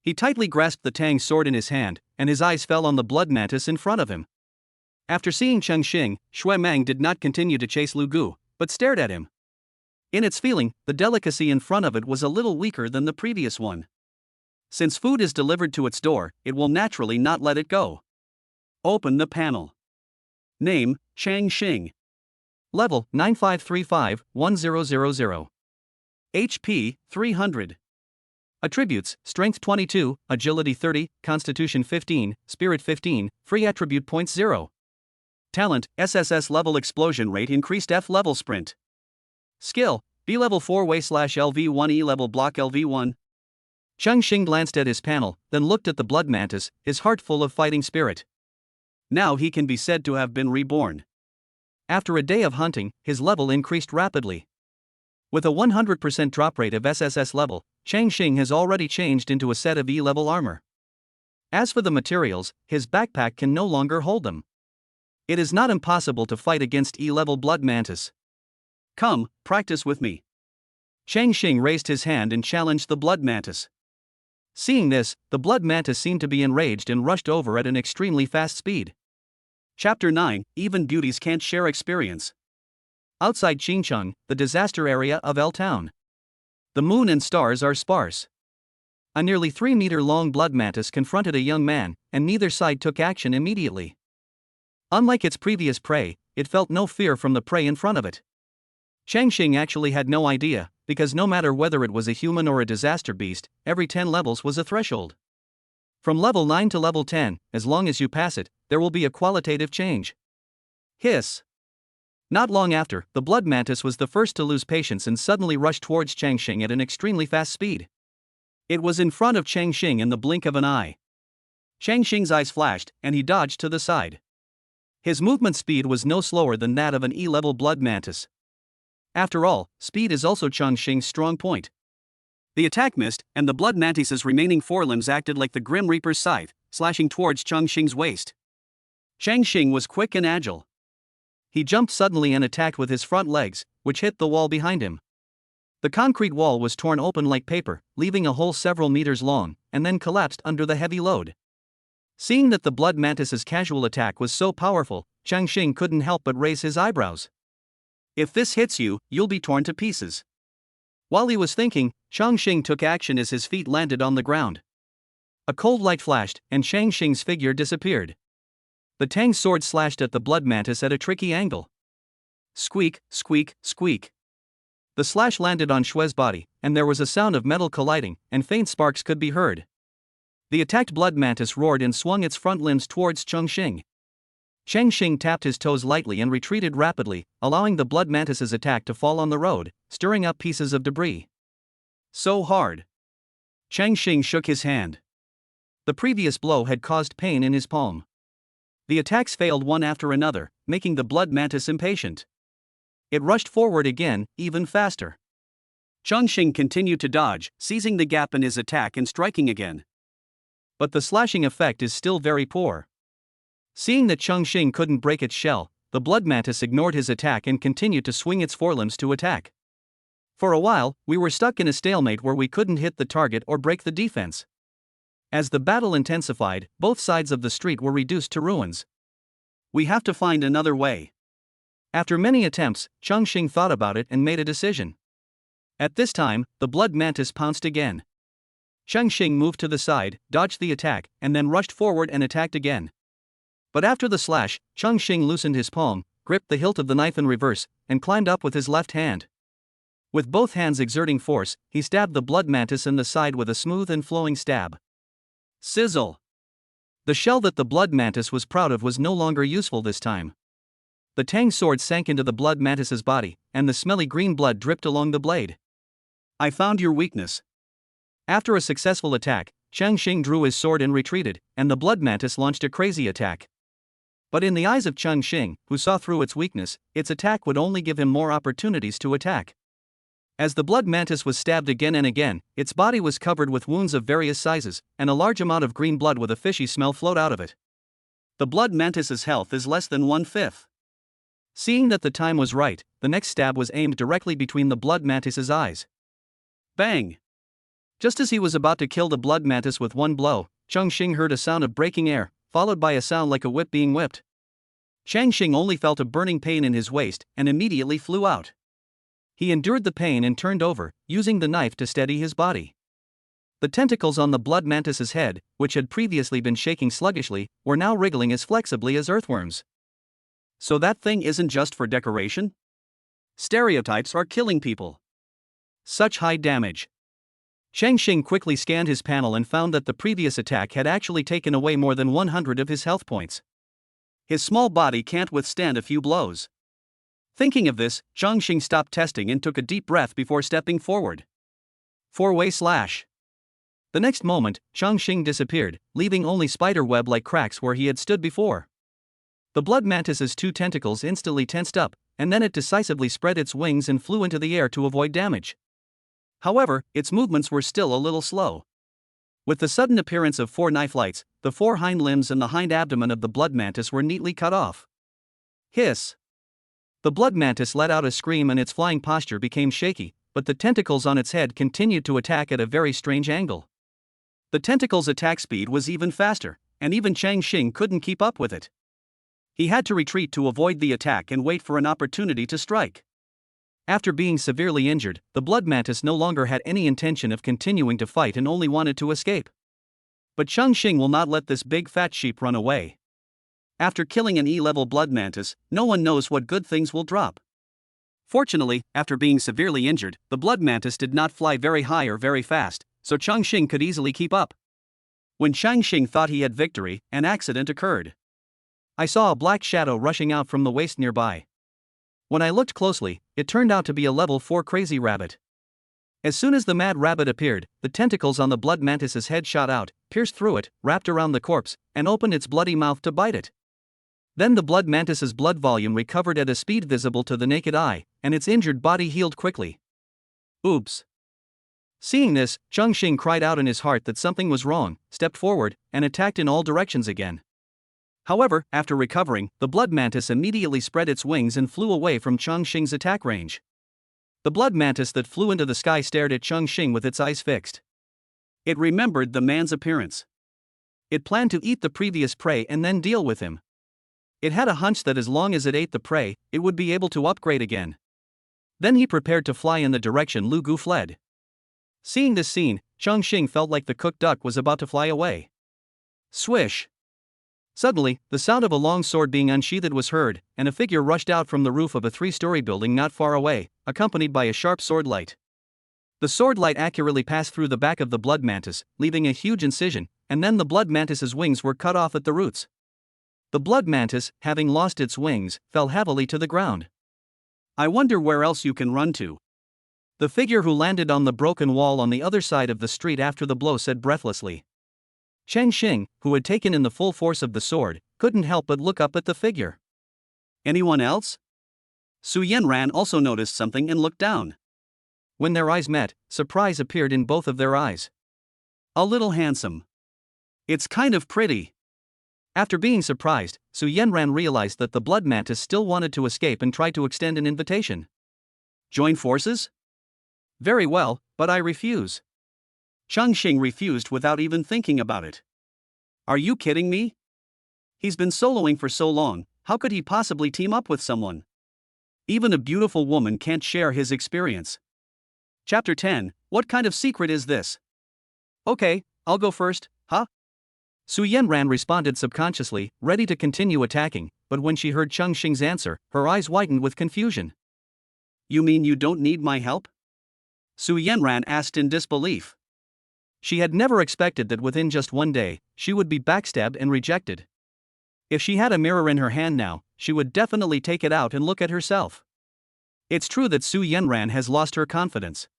He tightly grasped the Tang sword in his hand, and his eyes fell on the blood mantis in front of him. After seeing Chongqing, Shui Mang did not continue to chase Lugu, but stared at him. In its feeling, the delicacy in front of it was a little weaker than the previous one. Since food is delivered to its door, it will naturally not let it go. Open the panel. Name, Chongqing. Level, 9535-1000. HP, 300. Attributes, Strength 22, Agility 30, Constitution 15, Spirit 15, Free Attribute Points 0. Talent, SSS-level explosion rate increased F-level sprint. Skill, B-level 4-way/LV1 E-level block LV1. Chongqing glanced at his panel, then looked at the blood mantis, his heart full of fighting spirit. Now he can be said to have been reborn. After a day of hunting, his level increased rapidly. With a 100% drop rate of SSS level, Chongqing has already changed into a set of E-level armor. As for the materials, his backpack can no longer hold them. It is not impossible to fight against E-level blood mantis. Come, practice with me. Chongqing raised his hand and challenged the blood mantis. Seeing this, the blood mantis seemed to be enraged and rushed over at an extremely fast speed. Chapter 9, Even Beauties Can't Share Experience. Outside Chongqing, the disaster area of L Town. The moon and stars are sparse. A nearly 3-meter-long blood mantis confronted a young man, and neither side took action immediately. Unlike its previous prey, it felt no fear from the prey in front of it. Chongqing actually had no idea, because no matter whether it was a human or a disaster beast, every 10 levels was a threshold. From level 9 to level 10, as long as you pass it, there will be a qualitative change. Hiss. Not long after, the blood mantis was the first to lose patience and suddenly rushed towards Chongqing at an extremely fast speed. It was in front of Chongqing in the blink of an eye. Chongqing's eyes flashed, and he dodged to the side. His movement speed was no slower than that of an E-level blood mantis. After all, speed is also Chongqing's strong point. The attack missed, and the blood mantis's remaining forelimbs acted like the Grim Reaper's scythe, slashing towards Chongqing's waist. Chongqing was quick and agile. He jumped suddenly and attacked with his front legs, which hit the wall behind him. The concrete wall was torn open like paper, leaving a hole several meters long, and then collapsed under the heavy load. Seeing that the blood mantis's casual attack was so powerful, Chongqing couldn't help but raise his eyebrows. If this hits you, you'll be torn to pieces. While he was thinking, Chongqing took action as his feet landed on the ground. A cold light flashed, and Chongqing's figure disappeared. The Tang's sword slashed at the blood mantis at a tricky angle. Squeak, squeak, squeak. The slash landed on Shue's body, and there was a sound of metal colliding, and faint sparks could be heard. The attacked blood mantis roared and swung its front limbs towards Chongqing. Chongqing tapped his toes lightly and retreated rapidly, allowing the blood mantis's attack to fall on the road, stirring up pieces of debris. So hard. Chongqing shook his hand. The previous blow had caused pain in his palm. The attacks failed one after another, making the blood mantis impatient. It rushed forward again, even faster. Chongqing continued to dodge, seizing the gap in his attack and striking again. But the slashing effect is still very poor. Seeing that Chongqing couldn't break its shell, the blood mantis ignored his attack and continued to swing its forelimbs to attack. For a while, we were stuck in a stalemate where we couldn't hit the target or break the defense. As the battle intensified, both sides of the street were reduced to ruins. We have to find another way. After many attempts, Chongqing thought about it and made a decision. At this time, the blood mantis pounced again. Chongqing moved to the side, dodged the attack, and then rushed forward and attacked again. But after the slash, Chongqing loosened his palm, gripped the hilt of the knife in reverse, and climbed up with his left hand. With both hands exerting force, he stabbed the blood mantis in the side with a smooth and flowing stab. Sizzle! The shell that the blood mantis was proud of was no longer useful this time. The Tang's sword sank into the blood mantis's body, and the smelly green blood dripped along the blade. I found your weakness. After a successful attack, Chongqing drew his sword and retreated, and the blood mantis launched a crazy attack. But in the eyes of Chongqing, who saw through its weakness, its attack would only give him more opportunities to attack. As the blood mantis was stabbed again and again, its body was covered with wounds of various sizes, and a large amount of green blood with a fishy smell flowed out of it. The blood mantis's health is less than 1/5. Seeing that the time was right, the next stab was aimed directly between the blood mantis's eyes. Bang! Just as he was about to kill the blood mantis with one blow, Chongqing heard a sound of breaking air, followed by a sound like a whip being whipped. Chongqing only felt a burning pain in his waist, and immediately flew out. He endured the pain and turned over, using the knife to steady his body. The tentacles on the blood mantis's head, which had previously been shaking sluggishly, were now wriggling as flexibly as earthworms. So that thing isn't just for decoration? Stereotypes are killing people. Such high damage. Chongqing quickly scanned his panel and found that the previous attack had actually taken away more than 100 of his health points. His small body can't withstand a few blows. Thinking of this, Chongqing stopped testing and took a deep breath before stepping forward. Four-way slash. The next moment, Chongqing disappeared, leaving only spider web-like cracks where he had stood before. The blood mantis's two tentacles instantly tensed up, and then it decisively spread its wings and flew into the air to avoid damage. However, its movements were still a little slow. With the sudden appearance of 4 knife lights, the 4 hind limbs and the hind abdomen of the blood mantis were neatly cut off. Hiss! The blood mantis let out a scream and its flying posture became shaky, but the tentacles on its head continued to attack at a very strange angle. The tentacles' attack speed was even faster, and even Chongqing couldn't keep up with it. He had to retreat to avoid the attack and wait for an opportunity to strike. After being severely injured, the blood mantis no longer had any intention of continuing to fight and only wanted to escape. But Chongqing will not let this big fat sheep run away. After killing an E-level blood mantis, no one knows what good things will drop. Fortunately, after being severely injured, the blood mantis did not fly very high or very fast, so Chongqing could easily keep up. When Chongqing thought he had victory, an accident occurred. I saw a black shadow rushing out from the waste nearby. When I looked closely, it turned out to be a level 4 crazy rabbit. As soon as the mad rabbit appeared, the tentacles on the blood mantis's head shot out, pierced through it, wrapped around the corpse, and opened its bloody mouth to bite it. Then the blood mantis's blood volume recovered at a speed visible to the naked eye, and its injured body healed quickly. Oops. Seeing this, Chongqing cried out in his heart that something was wrong, stepped forward, and attacked in all directions again. However, after recovering, the blood mantis immediately spread its wings and flew away from Chongqing's attack range. The blood mantis that flew into the sky stared at Chongqing with its eyes fixed. It remembered the man's appearance. It planned to eat the previous prey and then deal with him. It had a hunch that as long as it ate the prey, it would be able to upgrade again. Then he prepared to fly in the direction Lu Gu fled. Seeing this scene, Chongqing felt like the cooked duck was about to fly away. Swish! Suddenly, the sound of a long sword being unsheathed was heard, and a figure rushed out from the roof of a 3-story building not far away, accompanied by a sharp sword light. The sword light accurately passed through the back of the blood mantis, leaving a huge incision, and then the blood mantis's wings were cut off at the roots. The blood mantis, having lost its wings, fell heavily to the ground. I wonder where else you can run to. The figure who landed on the broken wall on the other side of the street after the blow said breathlessly. Chongqing, who had taken in the full force of the sword, couldn't help but look up at the figure. Anyone else? Su Yanran also noticed something and looked down. When their eyes met, surprise appeared in both of their eyes. A little handsome. It's kind of pretty. After being surprised, Su Yanran realized that the blood mantis still wanted to escape and tried to extend an invitation. Join forces? Very well, but I refuse. Chongqing refused without even thinking about it. Are you kidding me? He's been soloing for so long, how could he possibly team up with someone? Even a beautiful woman can't share his experience. Chapter 10, what kind of secret is this? Okay, I'll go first, huh? Su Yanran responded subconsciously, ready to continue attacking, but when she heard Chongqing's answer, her eyes widened with confusion. You mean you don't need my help? Su Yanran asked in disbelief. She had never expected that within just one day, she would be backstabbed and rejected. If she had a mirror in her hand now, she would definitely take it out and look at herself. It's true that Su Yanran has lost her confidence.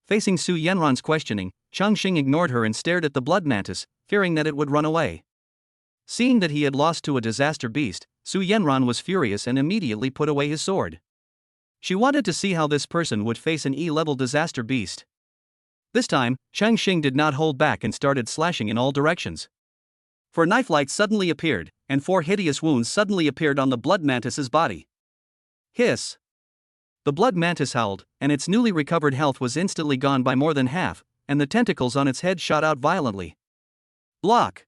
Facing Su Yanran's questioning, Chongqing ignored her and stared at the blood mantis, fearing that it would run away. Seeing that he had lost to a disaster beast, Su Yanran was furious and immediately put away his sword. She wanted to see how this person would face an E-level disaster beast. This time, Chongqing did not hold back and started slashing in all directions. 4 knife lights suddenly appeared, and 4 hideous wounds suddenly appeared on the blood mantis's body. Hiss! The blood mantis howled, and its newly recovered health was instantly gone by more than half, and the tentacles on its head shot out violently. Block!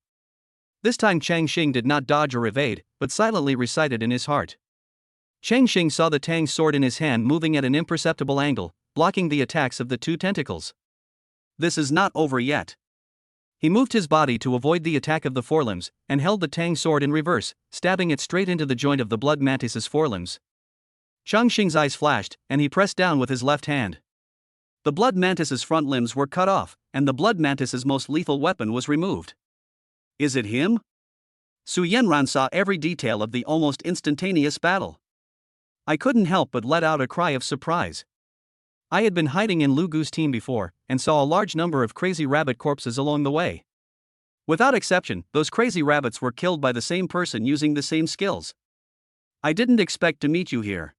This time Chongqing did not dodge or evade, but silently recited in his heart. Chongqing saw the Tang sword in his hand moving at an imperceptible angle, blocking the attacks of the 2 tentacles. This is not over yet. He moved his body to avoid the attack of the forelimbs, and held the Tang sword in reverse, stabbing it straight into the joint of the blood mantis's forelimbs. Chongqing's eyes flashed, and he pressed down with his left hand. The blood mantis's front limbs were cut off, and the blood mantis's most lethal weapon was removed. Is it him? Su Yanran saw every detail of the almost instantaneous battle. I couldn't help but let out a cry of surprise. I had been hiding in Lu Gu's team before, and saw a large number of crazy rabbit corpses along the way. Without exception, those crazy rabbits were killed by the same person using the same skills. I didn't expect to meet you here.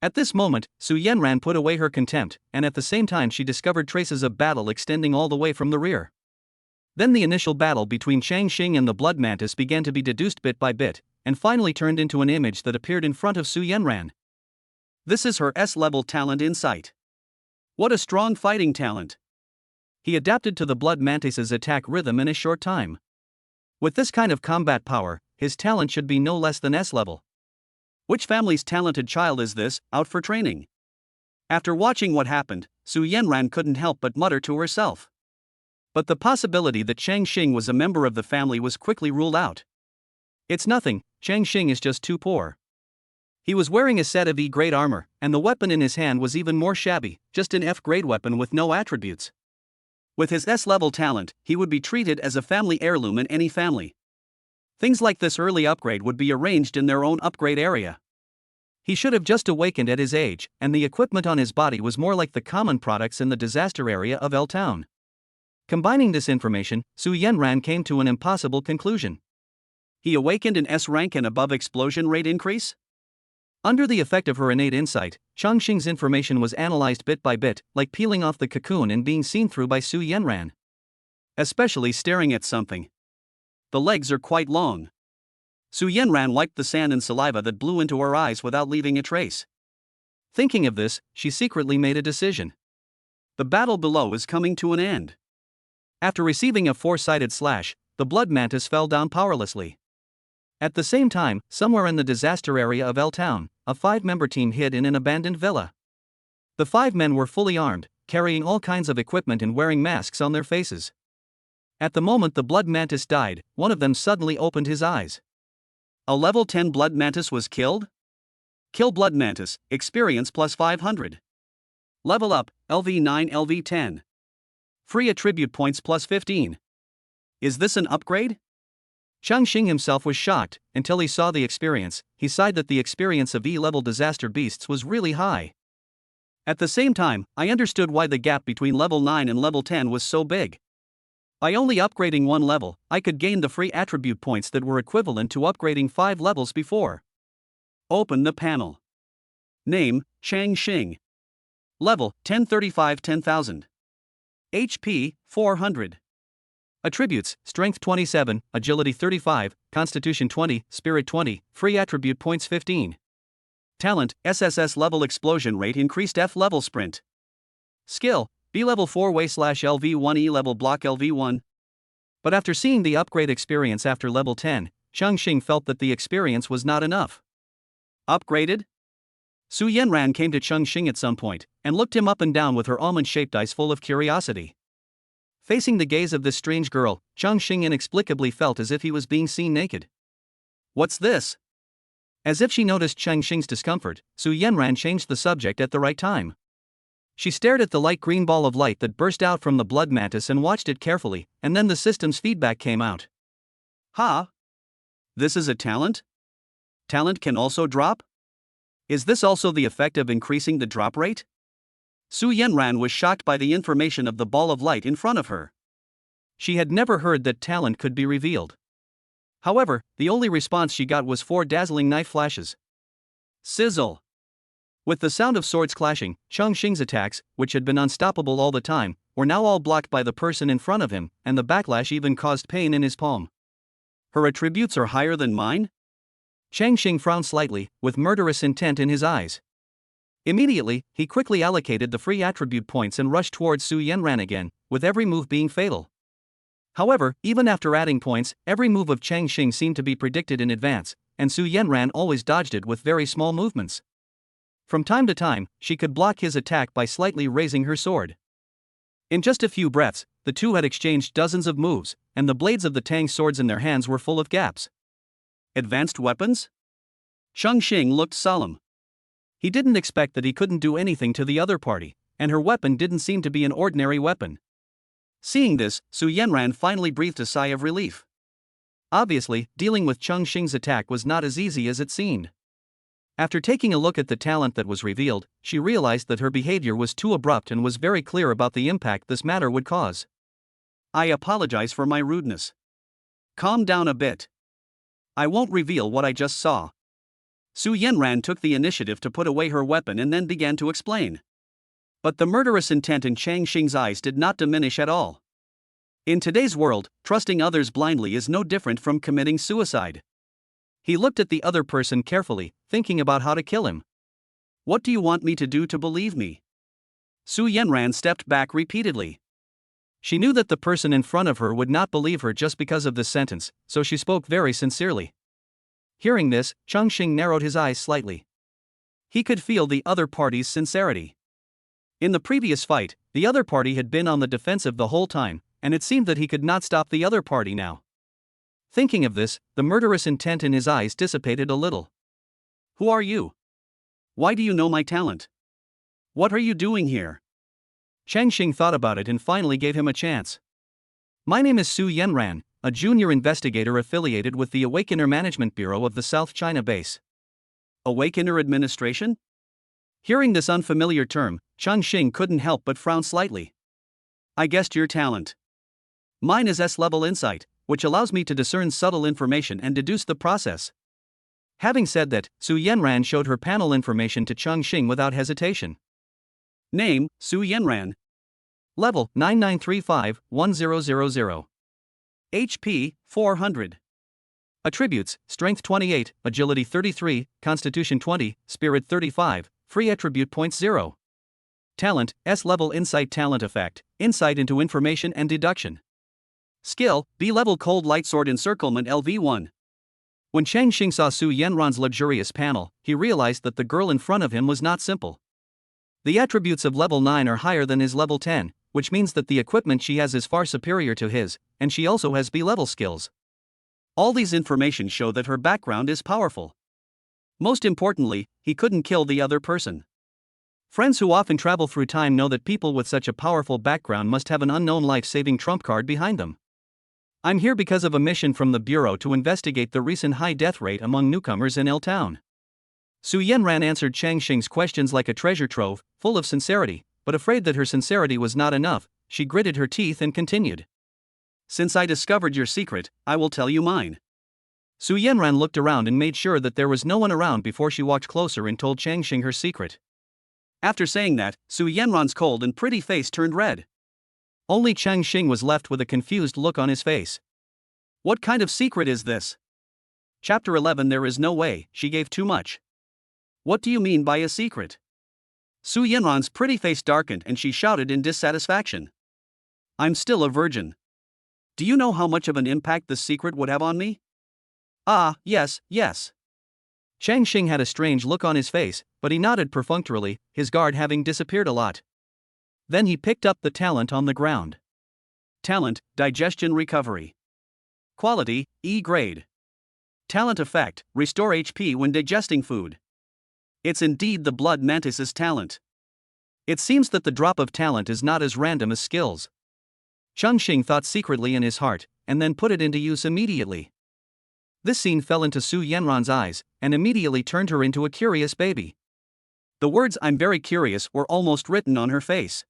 At this moment, Su Yanran put away her contempt, and at the same time she discovered traces of battle extending all the way from the rear. Then the initial battle between Chongqing and the blood mantis began to be deduced bit by bit, and finally turned into an image that appeared in front of Su Yanran. This is her S-level talent insight. What a strong fighting talent! He adapted to the blood mantis's attack rhythm in a short time. With this kind of combat power, his talent should be no less than S-level. Which family's talented child is this, out for training? After watching what happened, Su Yanran couldn't help but mutter to herself. But the possibility that Chongqing was a member of the family was quickly ruled out. It's nothing, Chongqing is just too poor. He was wearing a set of E-grade armor, and the weapon in his hand was even more shabby, just an F-grade weapon with no attributes. With his S-level talent, he would be treated as a family heirloom in any family. Things like this early upgrade would be arranged in their own upgrade area. He should have just awakened at his age, and the equipment on his body was more like the common products in the disaster area of L Town. Combining this information, Su Yenran came to an impossible conclusion. He awakened in S rank and above explosion rate increase? Under the effect of her innate insight, Chongqing's information was analyzed bit by bit, like peeling off the cocoon and being seen through by Su Yenran. Especially staring at something. The legs are quite long. Su Yenran wiped the sand and saliva that blew into her eyes without leaving a trace. Thinking of this, she secretly made a decision. The battle below is coming to an end. After receiving a four-sided slash, the blood mantis fell down powerlessly. At the same time, somewhere in the disaster area of L Town, a 5-member team hid in an abandoned villa. The 5 men were fully armed, carrying all kinds of equipment and wearing masks on their faces. At the moment the blood mantis died, one of them suddenly opened his eyes. A level 10 blood mantis was killed? Kill blood mantis, experience plus 500. Level up, LV9 LV10. Free attribute points plus 15. Is this an upgrade? Chongqing himself was shocked, until he saw the experience. He sighed that the experience of E-level disaster beasts was really high. At the same time, I understood why the gap between level 9 and level 10 was so big. By only upgrading one level, I could gain the free attribute points that were equivalent to upgrading 5 levels before. Open the panel. Name, Changqing. Level, 1035 10,000. HP, 400. Attributes, Strength 27, Agility 35, Constitution 20, Spirit 20, Free Attribute Points 15. Talent, SSS-level Explosion Rate Increased F-level Sprint. Skill, B-level 4-way/LV1 E-level block LV1. But after seeing the upgrade experience after level 10, Chongqing felt that the experience was not enough. Upgraded? Su Yenran came to Chongqing at some point, and looked him up and down with her almond-shaped eyes full of curiosity. Facing the gaze of this strange girl, Chongqing inexplicably felt as if he was being seen naked. What's this? As if she noticed Chongqing's discomfort, Su Yenran changed the subject at the right time. She stared at the light green ball of light that burst out from the blood mantis and watched it carefully, and then the system's feedback came out. Ha! This is a talent? Talent can also drop? Is this also the effect of increasing the drop rate? Su Yenran was shocked by the information of the ball of light in front of her. She had never heard that talent could be revealed. However, the only response she got was 4 dazzling knife flashes. Sizzle! With the sound of swords clashing, Chongqing's attacks, which had been unstoppable all the time, were now all blocked by the person in front of him, and the backlash even caused pain in his palm. Her attributes are higher than mine? Chongqing frowned slightly, with murderous intent in his eyes. Immediately, he quickly allocated the free attribute points and rushed towards Su Yenran again, with every move being fatal. However, even after adding points, every move of Chongqing seemed to be predicted in advance, and Su Yenran always dodged it with very small movements. From time to time, she could block his attack by slightly raising her sword. In just a few breaths, the two had exchanged dozens of moves, and the blades of the Tang swords in their hands were full of gaps. Advanced weapons? Chongqing looked solemn. He didn't expect that he couldn't do anything to the other party, and her weapon didn't seem to be an ordinary weapon. Seeing this, Su Yenran finally breathed a sigh of relief. Obviously, dealing with Chongqing's attack was not as easy as it seemed. After taking a look at the talent that was revealed, she realized that her behavior was too abrupt and was very clear about the impact this matter would cause. I apologize for my rudeness. Calm down a bit. I won't reveal what I just saw. Su Yenran took the initiative to put away her weapon and then began to explain. But the murderous intent in Chongqing's eyes did not diminish at all. In today's world, trusting others blindly is no different from committing suicide. He looked at the other person carefully, thinking about how to kill him. What do you want me to do to believe me? Su Yenran stepped back repeatedly. She knew that the person in front of her would not believe her just because of this sentence, so she spoke very sincerely. Hearing this, Chongqing narrowed his eyes slightly. He could feel the other party's sincerity. In the previous fight, the other party had been on the defensive the whole time, and it seemed that he could not stop the other party now. Thinking of this, the murderous intent in his eyes dissipated a little. Who are you? Why do you know my talent? What are you doing here? Chongqing thought about it and finally gave him a chance. My name is Su Yenran, a junior investigator affiliated with the Awakener Management Bureau of the South China base. Awakener Administration? Hearing this unfamiliar term, Chongqing couldn't help but frown slightly. I guessed your talent. Mine is S-level insight, which allows me to discern subtle information and deduce the process. Having said that, Su Yenran showed her panel information to Chongqing without hesitation. Name, Su Yenran. Level, 9935-1000. HP, 400. Attributes, Strength 28, Agility 33, Constitution 20, Spirit 35, Free Attribute Points 0. Talent, S-level Insight Talent Effect, Insight into Information and Deduction. Skill, B-level Cold Light Sword Encirclement LV1. When Chongqing saw Su Yenran's luxurious panel, he realized that the girl in front of him was not simple. The attributes of level 9 are higher than his level 10, which means that the equipment she has is far superior to his, and she also has B-level skills. All these information show that her background is powerful. Most importantly, he couldn't kill the other person. Friends who often travel through time know that people with such a powerful background must have an unknown life-saving trump card behind them. I'm here because of a mission from the Bureau to investigate the recent high death rate among newcomers in L Town. Su Yenran answered Chongqing's questions like a treasure trove, full of sincerity, but afraid that her sincerity was not enough, she gritted her teeth and continued. Since I discovered your secret, I will tell you mine. Su Yenran looked around and made sure that there was no one around before she walked closer and told Chongqing her secret. After saying that, Su Yenran's cold and pretty face turned red. Only Chongqing was left with a confused look on his face. What kind of secret is this? Chapter 11. There is no way, she gave too much. What do you mean by a secret? Su Yenran's pretty face darkened and she shouted in dissatisfaction. I'm still a virgin. Do you know how much of an impact this secret would have on me? Ah, yes. Chongqing had a strange look on his face, but he nodded perfunctorily, his guard having disappeared a lot. Then he picked up the talent on the ground. Talent, Digestion Recovery. Quality, E grade. Talent effect, Restore HP when digesting food. It's indeed the blood mantis's talent. It seems that the drop of talent is not as random as skills. Chongqing thought secretly in his heart, and then put it into use immediately. This scene fell into Su Yenran's eyes, and immediately turned her into a curious baby. The words "I'm very curious" were almost written on her face.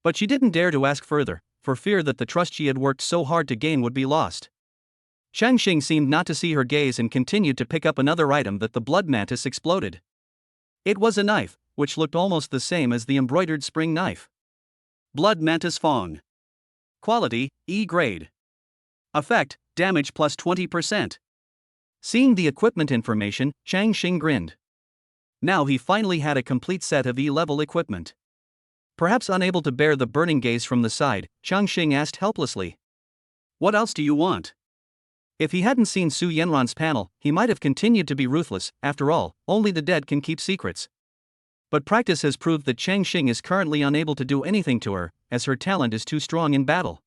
But she didn't dare to ask further, for fear that the trust she had worked so hard to gain would be lost. Chongqing seemed not to see her gaze and continued to pick up another item that the blood mantis exploded. It was a knife, which looked almost the same as the embroidered spring knife. Blood Mantis Fong. Quality, E grade. Effect, damage plus 20%. Seeing the equipment information, Chongqing grinned. Now he finally had a complete set of E-level equipment. Perhaps unable to bear the burning gaze from the side, Chongqing asked helplessly. What else do you want? If he hadn't seen Su Yenran's panel, he might have continued to be ruthless. After all, only the dead can keep secrets. But practice has proved that Chongqing is currently unable to do anything to her, as her talent is too strong in battle.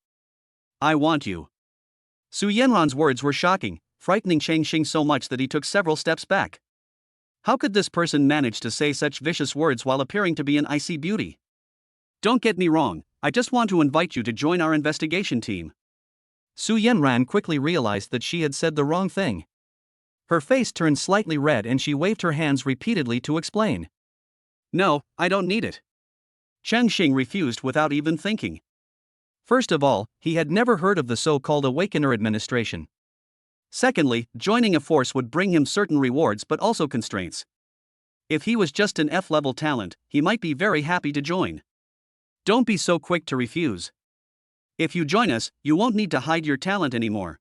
I want you. Su Yenran's words were shocking, frightening Chongqing so much that he took several steps back. How could this person manage to say such vicious words while appearing to be an icy beauty? Don't get me wrong, I just want to invite you to join our investigation team. Su Yenran quickly realized that she had said the wrong thing. Her face turned slightly red and she waved her hands repeatedly to explain. No, I don't need it. Chongqing refused without even thinking. First of all, he had never heard of the so-called Awakener administration. Secondly, joining a force would bring him certain rewards but also constraints. If he was just an F-level talent, he might be very happy to join. Don't be so quick to refuse. If you join us, you won't need to hide your talent anymore.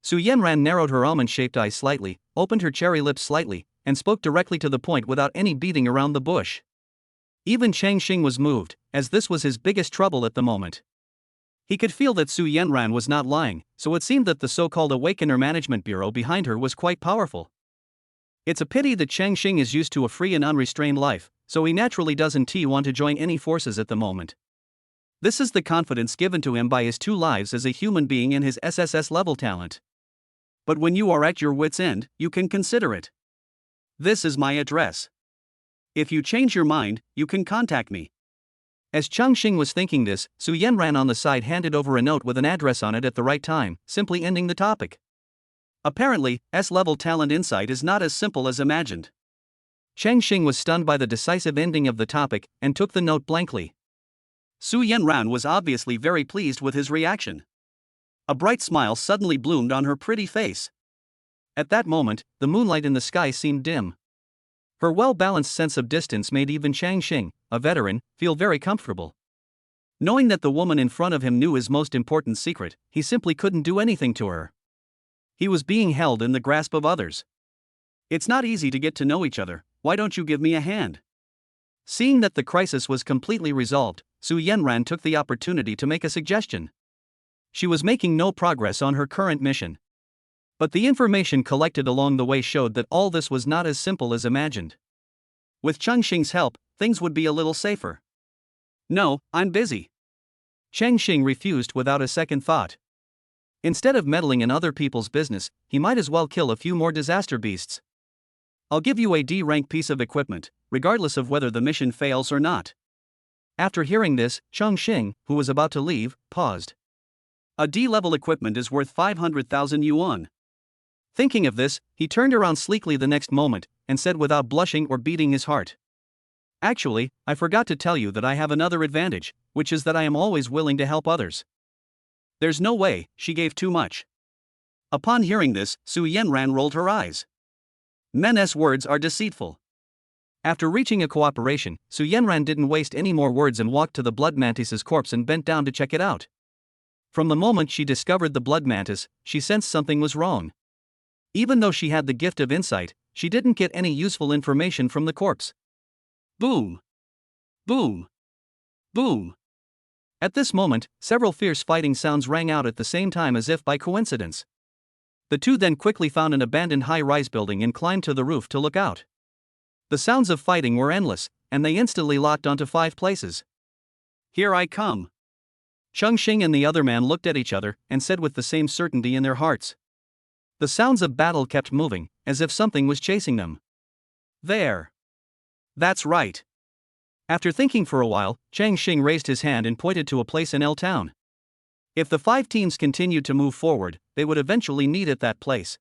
Su Yenran narrowed her almond-shaped eyes slightly, opened her cherry lips slightly, and spoke directly to the point without any beating around the bush. Even Chongqing was moved, as this was his biggest trouble at the moment. He could feel that Su Yenran was not lying, so it seemed that the so-called Awakener Management Bureau behind her was quite powerful. It's a pity that Chongqing is used to a free and unrestrained life, so he naturally doesn't want to join any forces at the moment. This is the confidence given to him by his two lives as a human being and his SSS-level talent. But when you are at your wit's end, you can consider it. This is my address. If you change your mind, you can contact me. As Chongqing was thinking this, Su Yanran on the side handed over a note with an address on it at the right time, simply ending the topic. Apparently, S-level talent insight is not as simple as imagined. Chongqing was stunned by the decisive ending of the topic and took the note blankly. Su Yanran was obviously very pleased with his reaction. A bright smile suddenly bloomed on her pretty face. At that moment, the moonlight in the sky seemed dim. Her well-balanced sense of distance made even Chongqing, a veteran, feel very comfortable. Knowing that the woman in front of him knew his most important secret, he simply couldn't do anything to her. He was being held in the grasp of others. It's not easy to get to know each other, why don't you give me a hand? Seeing that the crisis was completely resolved, Su Yanran took the opportunity to make a suggestion. She was making no progress on her current mission. But the information collected along the way showed that all this was not as simple as imagined. With Chongqing's help, things would be a little safer. No, I'm busy. Chongqing refused without a second thought. Instead of meddling in other people's business, he might as well kill a few more disaster beasts. I'll give you a D-rank piece of equipment, regardless of whether the mission fails or not. After hearing this, Chongqing, who was about to leave, paused. A D-level equipment is worth 500,000 yuan. Thinking of this, he turned around sleekly the next moment, and said without blushing or beating his heart. Actually, I forgot to tell you that I have another advantage, which is that I am always willing to help others. There's no way, she gave too much. Upon hearing this, Su Yanran rolled her eyes. Men's words are deceitful. After reaching a cooperation, Su Yanran didn't waste any more words and walked to the blood mantis's corpse and bent down to check it out. From the moment she discovered the blood mantis, she sensed something was wrong. Even though she had the gift of insight, she didn't get any useful information from the corpse. Boom! Boom! Boom! At this moment, several fierce fighting sounds rang out at the same time as if by coincidence. The two then quickly found an abandoned high-rise building and climbed to the roof to look out. The sounds of fighting were endless, and they instantly locked onto 5 places. Here I come. Chongqing and the other man looked at each other and said with the same certainty in their hearts. The sounds of battle kept moving, as if something was chasing them. There. That's right. After thinking for a while, Chongqing raised his hand and pointed to a place in L Town. If the 5 teams continued to move forward, they would eventually meet at that place.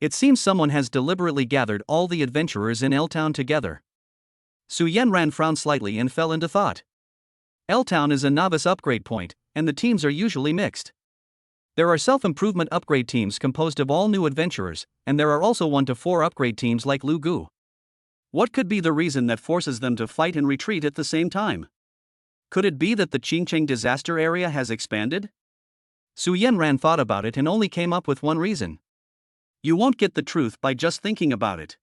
It seems someone has deliberately gathered all the adventurers in L Town together. Su Yanran frowned slightly and fell into thought. L Town is a novice upgrade point, and the teams are usually mixed. There are self-improvement upgrade teams composed of all new adventurers, and there are also 1 to 4 upgrade teams like Lu Gu. What could be the reason that forces them to fight and retreat at the same time? Could it be that the Chongqing disaster area has expanded? Su Yanran thought about it and only came up with one reason. You won't get the truth by just thinking about it.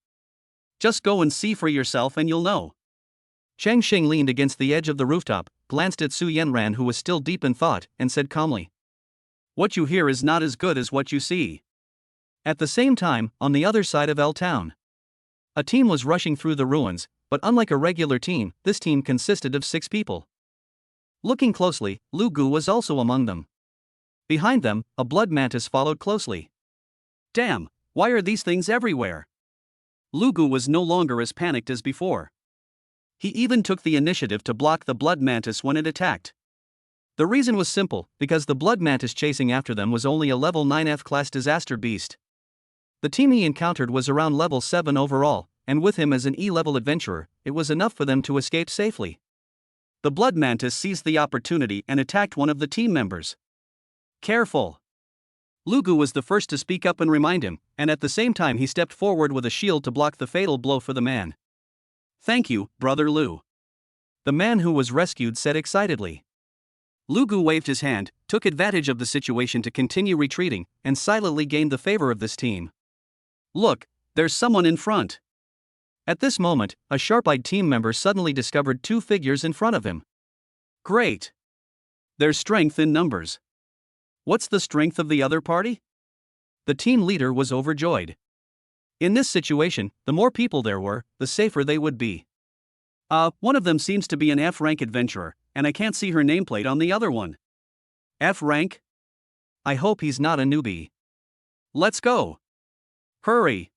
Just go and see for yourself and you'll know. Chongqing leaned against the edge of the rooftop, glanced at Su Yanran who was still deep in thought, and said calmly. What you hear is not as good as what you see. At the same time, on the other side of L Town, a team was rushing through the ruins, but unlike a regular team, this team consisted of 6 people. Looking closely, Lu Gu was also among them. Behind them, a blood mantis followed closely. Damn, why are these things everywhere? Lu Gu was no longer as panicked as before. He even took the initiative to block the blood mantis when it attacked. The reason was simple, because the blood mantis chasing after them was only a level 9 F-class disaster beast. The team he encountered was around level 7 overall, and with him as an E-level adventurer, it was enough for them to escape safely. The blood mantis seized the opportunity and attacked one of the team members. Careful! Lu Gu was the first to speak up and remind him, and at the same time he stepped forward with a shield to block the fatal blow for the man. Thank you, Brother Lu. The man who was rescued said excitedly. Lu Gu waved his hand, took advantage of the situation to continue retreating, and silently gained the favor of this team. Look, there's someone in front. At this moment, a sharp-eyed team member suddenly discovered 2 figures in front of him. Great! There's strength in numbers. What's the strength of the other party? The team leader was overjoyed. In this situation, the more people there were, the safer they would be. One of them seems to be an F-rank adventurer, and I can't see her nameplate on the other one. F-rank? I hope he's not a newbie. Let's go. Hurry.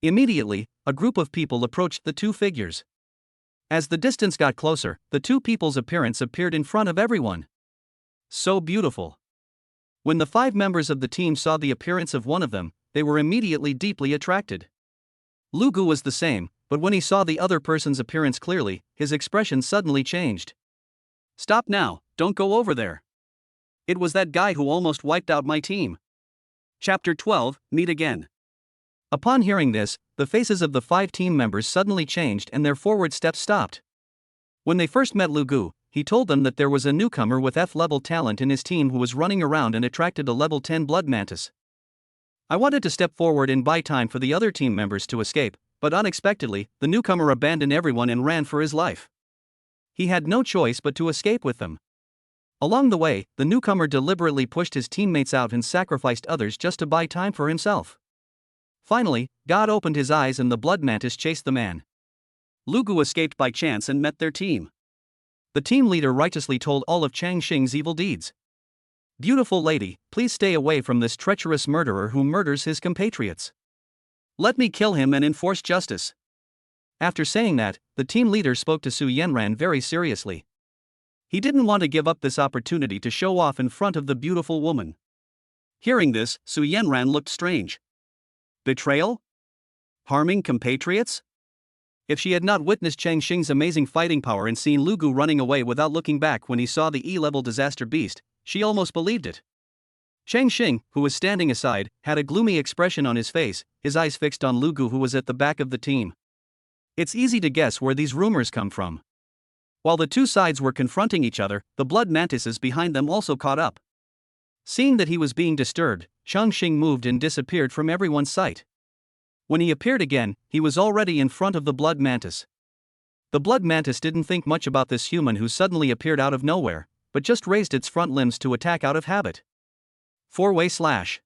Immediately, a group of people approached the 2 figures. As the distance got closer, the two people's appearance appeared in front of everyone. So beautiful. When the 5 members of the team saw the appearance of one of them, they were immediately deeply attracted. Lu Gu was the same, but when he saw the other person's appearance clearly, his expression suddenly changed. Stop now, don't go over there. It was that guy who almost wiped out my team. Chapter 12, Meet Again. Upon hearing this, the faces of the 5 team members suddenly changed and their forward steps stopped. When they first met Lu Gu, he told them that there was a newcomer with F-level talent in his team who was running around and attracted a level 10 blood mantis. I wanted to step forward and buy time for the other team members to escape, but unexpectedly, the newcomer abandoned everyone and ran for his life. He had no choice but to escape with them. Along the way, the newcomer deliberately pushed his teammates out and sacrificed others just to buy time for himself. Finally, God opened his eyes and the blood mantis chased the man. Lu Gu escaped by chance and met their team. The team leader righteously told all of Chongqing's evil deeds. Beautiful lady, please stay away from this treacherous murderer who murders his compatriots. Let me kill him and enforce justice. After saying that, the team leader spoke to Su Yanran very seriously. He didn't want to give up this opportunity to show off in front of the beautiful woman. Hearing this, Su Yanran looked strange. Betrayal? Harming compatriots? If she had not witnessed Chongqing's amazing fighting power and seen Lu Gu running away without looking back when he saw the E-level disaster beast, she almost believed it. Chongqing, who was standing aside, had a gloomy expression on his face, his eyes fixed on Lu Gu who was at the back of the team. It's easy to guess where these rumors come from. While the two sides were confronting each other, the blood mantises behind them also caught up. Seeing that he was being disturbed, Chongqing moved and disappeared from everyone's sight. When he appeared again, he was already in front of the blood mantis. The blood mantis didn't think much about this human who suddenly appeared out of nowhere, but just raised its front limbs to attack out of habit. 4-way slash.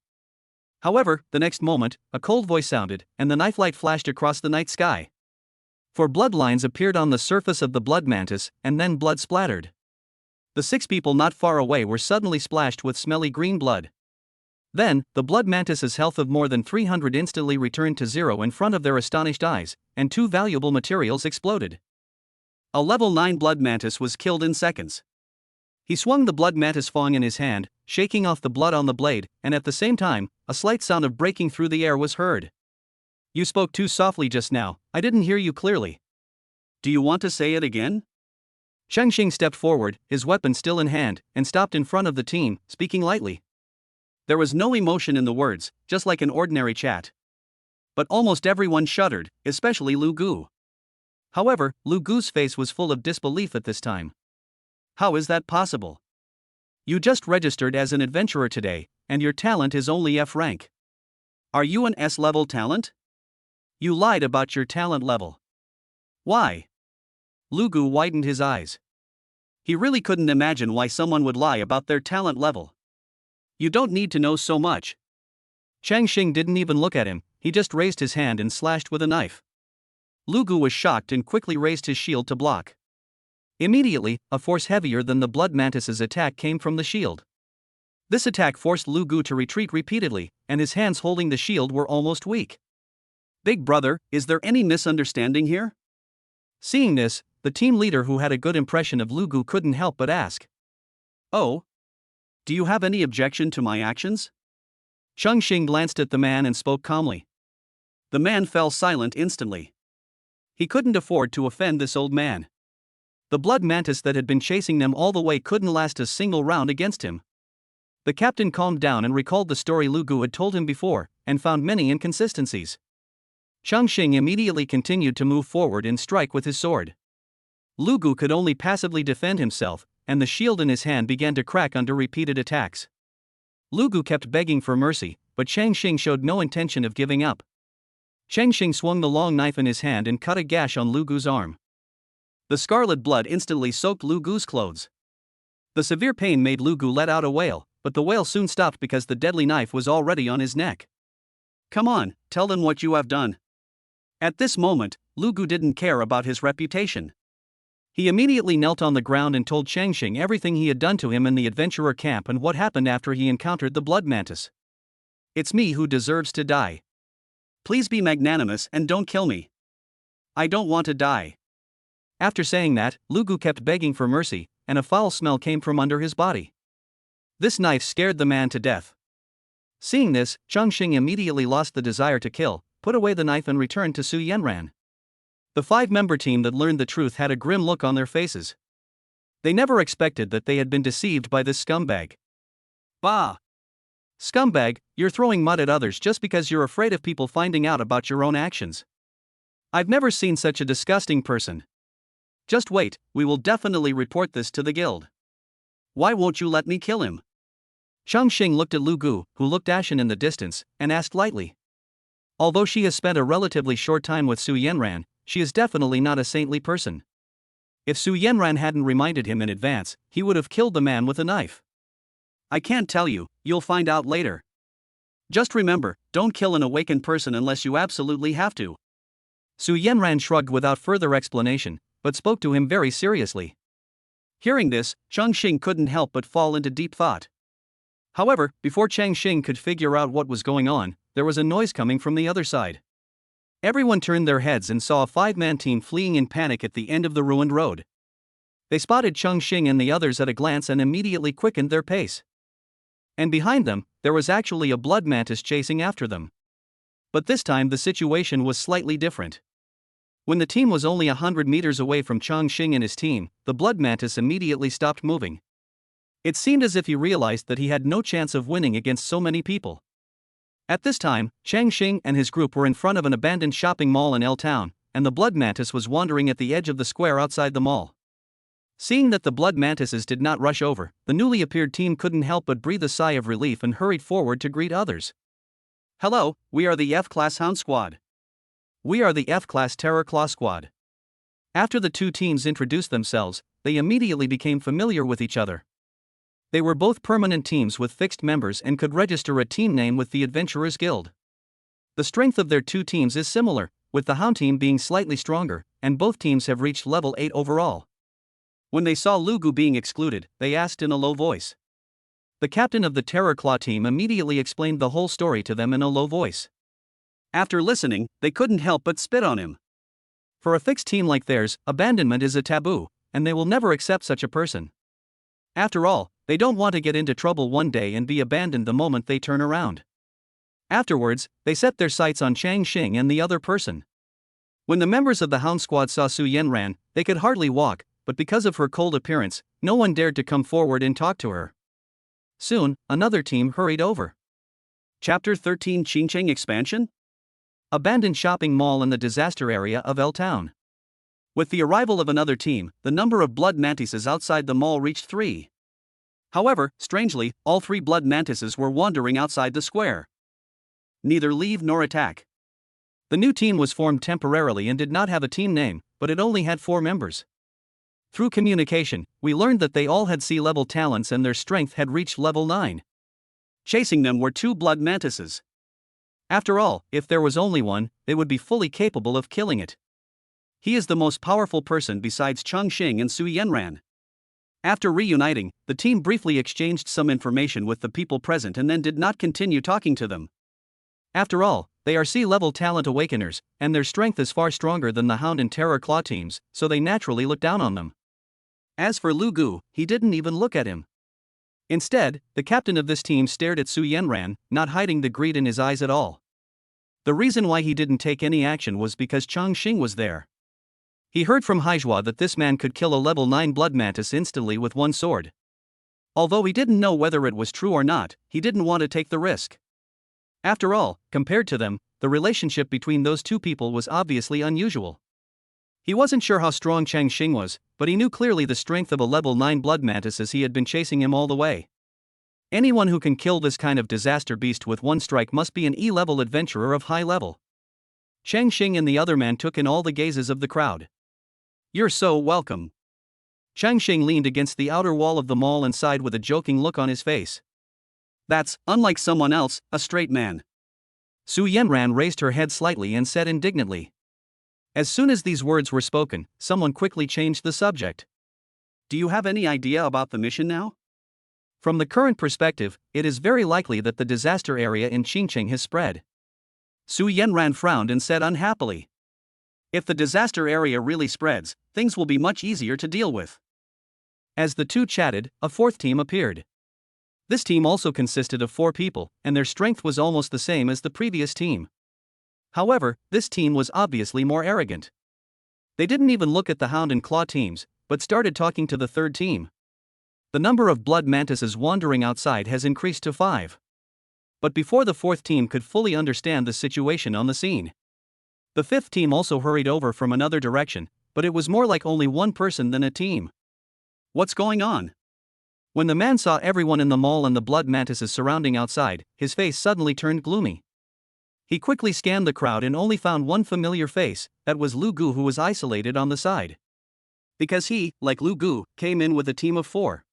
However, the next moment, a cold voice sounded, and the knife light flashed across the night sky. 4 bloodlines appeared on the surface of the blood mantis, and then blood splattered. The 6 people not far away were suddenly splashed with smelly green blood. Then, the blood mantis's health of more than 300 instantly returned to 0 in front of their astonished eyes, and 2 valuable materials exploded. A level 9 blood mantis was killed in seconds. He swung the blood mantis fang in his hand, shaking off the blood on the blade, and at the same time, a slight sound of breaking through the air was heard. You spoke too softly just now, I didn't hear you clearly. Do you want to say it again? Chongqing stepped forward, his weapon still in hand, and stopped in front of the team, speaking lightly. There was no emotion in the words, just like an ordinary chat. But almost everyone shuddered, especially Lu Gu. However, Lu Gu's face was full of disbelief at this time. How is that possible? You just registered as an adventurer today, and your talent is only F rank. Are you an S-level talent? You lied about your talent level. Why? Lu Gu widened his eyes. He really couldn't imagine why someone would lie about their talent level. You don't need to know so much. Chongqing didn't even look at him, he just raised his hand and slashed with a knife. Lu Gu was shocked and quickly raised his shield to block. Immediately, a force heavier than the blood mantis's attack came from the shield. This attack forced Lu Gu to retreat repeatedly, and his hands holding the shield were almost weak. Big brother, is there any misunderstanding here? Seeing this, the team leader who had a good impression of Lu Gu couldn't help but ask. Oh? Do you have any objection to my actions? Chongqing glanced at the man and spoke calmly. The man fell silent instantly. He couldn't afford to offend this old man. The blood mantis that had been chasing them all the way couldn't last a single round against him. The captain calmed down and recalled the story Lu Gu had told him before, and found many inconsistencies. Chongqing immediately continued to move forward and strike with his sword. Lu Gu could only passively defend himself, and the shield in his hand began to crack under repeated attacks. Lu Gu kept begging for mercy, but Chongqing showed no intention of giving up. Chongqing swung the long knife in his hand and cut a gash on Lu Gu's arm. The scarlet blood instantly soaked Lu Gu's clothes. The severe pain made Lu Gu let out a wail, but the wail soon stopped because the deadly knife was already on his neck. Come on, tell them what you have done. At this moment, Lu Gu didn't care about his reputation. He immediately knelt on the ground and told Chongqing everything he had done to him in the adventurer camp and what happened after he encountered the blood mantis. It's me who deserves to die. Please be magnanimous and don't kill me. I don't want to die. After saying that, Lu Gu kept begging for mercy, and a foul smell came from under his body. This knife scared the man to death. Seeing this, Chongqing immediately lost the desire to kill, put away the knife and returned to Su Yanran. The 5-member team that learned the truth had a grim look on their faces. They never expected that they had been deceived by this scumbag. Bah! Scumbag, you're throwing mud at others just because you're afraid of people finding out about your own actions. I've never seen such a disgusting person. Just wait, we will definitely report this to the guild. Why won't you let me kill him? Chongqing looked at Lu Gu, who looked ashen in the distance, and asked lightly. Although she has spent a relatively short time with Su Yanran, she is definitely not a saintly person. If Su Yanran hadn't reminded him in advance, he would have killed the man with a knife. I can't tell you, you'll find out later. Just remember, don't kill an awakened person unless you absolutely have to. Su Yanran shrugged without further explanation, but spoke to him very seriously. Hearing this, Chongqing couldn't help but fall into deep thought. However, before Chongqing could figure out what was going on, there was a noise coming from the other side. Everyone turned their heads and saw a 5-man team fleeing in panic at the end of the ruined road. They spotted Chongqing and the others at a glance and immediately quickened their pace. And behind them, there was actually a blood mantis chasing after them. But this time the situation was slightly different. When the team was only 100 meters away from Chongqing and his team, the blood mantis immediately stopped moving. It seemed as if he realized that he had no chance of winning against so many people. At this time, Chongqing and his group were in front of an abandoned shopping mall in L Town, and the blood mantis was wandering at the edge of the square outside the mall. Seeing that the blood mantises did not rush over, the newly appeared team couldn't help but breathe a sigh of relief and hurried forward to greet others. Hello, we are the F-Class Hound Squad. We are the F-Class Terror Claw Squad. After the two teams introduced themselves, they immediately became familiar with each other. They were both permanent teams with fixed members and could register a team name with the Adventurers Guild. The strength of their two teams is similar, with the Hound team being slightly stronger, and both teams have reached level 8 overall. When they saw Lu Gu being excluded, they asked in a low voice. The captain of the Terror Claw team immediately explained the whole story to them in a low voice. After listening, they couldn't help but spit on him. For a fixed team like theirs, abandonment is a taboo, and they will never accept such a person. After all, they don't want to get into trouble one day and be abandoned the moment they turn around. Afterwards, they set their sights on Chongqing and the other person. When the members of the Hound Squad saw Su Yanran, they could hardly walk, but because of her cold appearance, no one dared to come forward and talk to her. Soon, another team hurried over. Chapter 13 Chongqing Expansion? Abandoned shopping mall in the disaster area of L Town. With the arrival of another team, the number of blood mantises outside the mall reached 3. However, strangely, all 3 blood mantises were wandering outside the square. Neither leave nor attack. The new team was formed temporarily and did not have a team name, but it only had 4 members. Through communication, we learned that they all had C-level talents and their strength had reached level 9. Chasing them were 2 blood mantises. After all, if there was only one, they would be fully capable of killing it. He is the most powerful person besides Chongqing and Su Yanran. After reuniting, the team briefly exchanged some information with the people present and then did not continue talking to them. After all, they are C-level talent awakeners, and their strength is far stronger than the Hound and Terror Claw teams, so they naturally look down on them. As for Lu Gu, he didn't even look at him. Instead, the captain of this team stared at Su Yanran, not hiding the greed in his eyes at all. The reason why he didn't take any action was because Chongqing was there. He heard from Haizhua that this man could kill a level 9 blood mantis instantly with one sword. Although he didn't know whether it was true or not, he didn't want to take the risk. After all, compared to them, the relationship between those two people was obviously unusual. He wasn't sure how strong Chongqing was, but he knew clearly the strength of a level 9 blood mantis as he had been chasing him all the way. Anyone who can kill this kind of disaster beast with one strike must be an E-level adventurer of high level. Chongqing and the other man took in all the gazes of the crowd. You're so welcome. Chongqing leaned against the outer wall of the mall and sighed with a joking look on his face. That's, unlike someone else, a straight man. Su Yanran raised her head slightly and said indignantly. As soon as these words were spoken, someone quickly changed the subject. Do you have any idea about the mission now? From the current perspective, it is very likely that the disaster area in Chongqing has spread. Su Yanran frowned and said unhappily. If the disaster area really spreads, things will be much easier to deal with. As the two chatted, a fourth team appeared. This team also consisted of 4 people, and their strength was almost the same as the previous team. However, this team was obviously more arrogant. They didn't even look at the Hound and Claw teams, but started talking to the third team. The number of blood mantises wandering outside has increased to 5. But before the fourth team could fully understand the situation on the scene, the fifth team also hurried over from another direction, but it was more like only one person than a team. What's going on? When the man saw everyone in the mall and the blood mantises surrounding outside, his face suddenly turned gloomy. He quickly scanned the crowd and only found one familiar face, that was Lu Gu, who was isolated on the side. Because he, like Lu Gu, came in with a team of 4.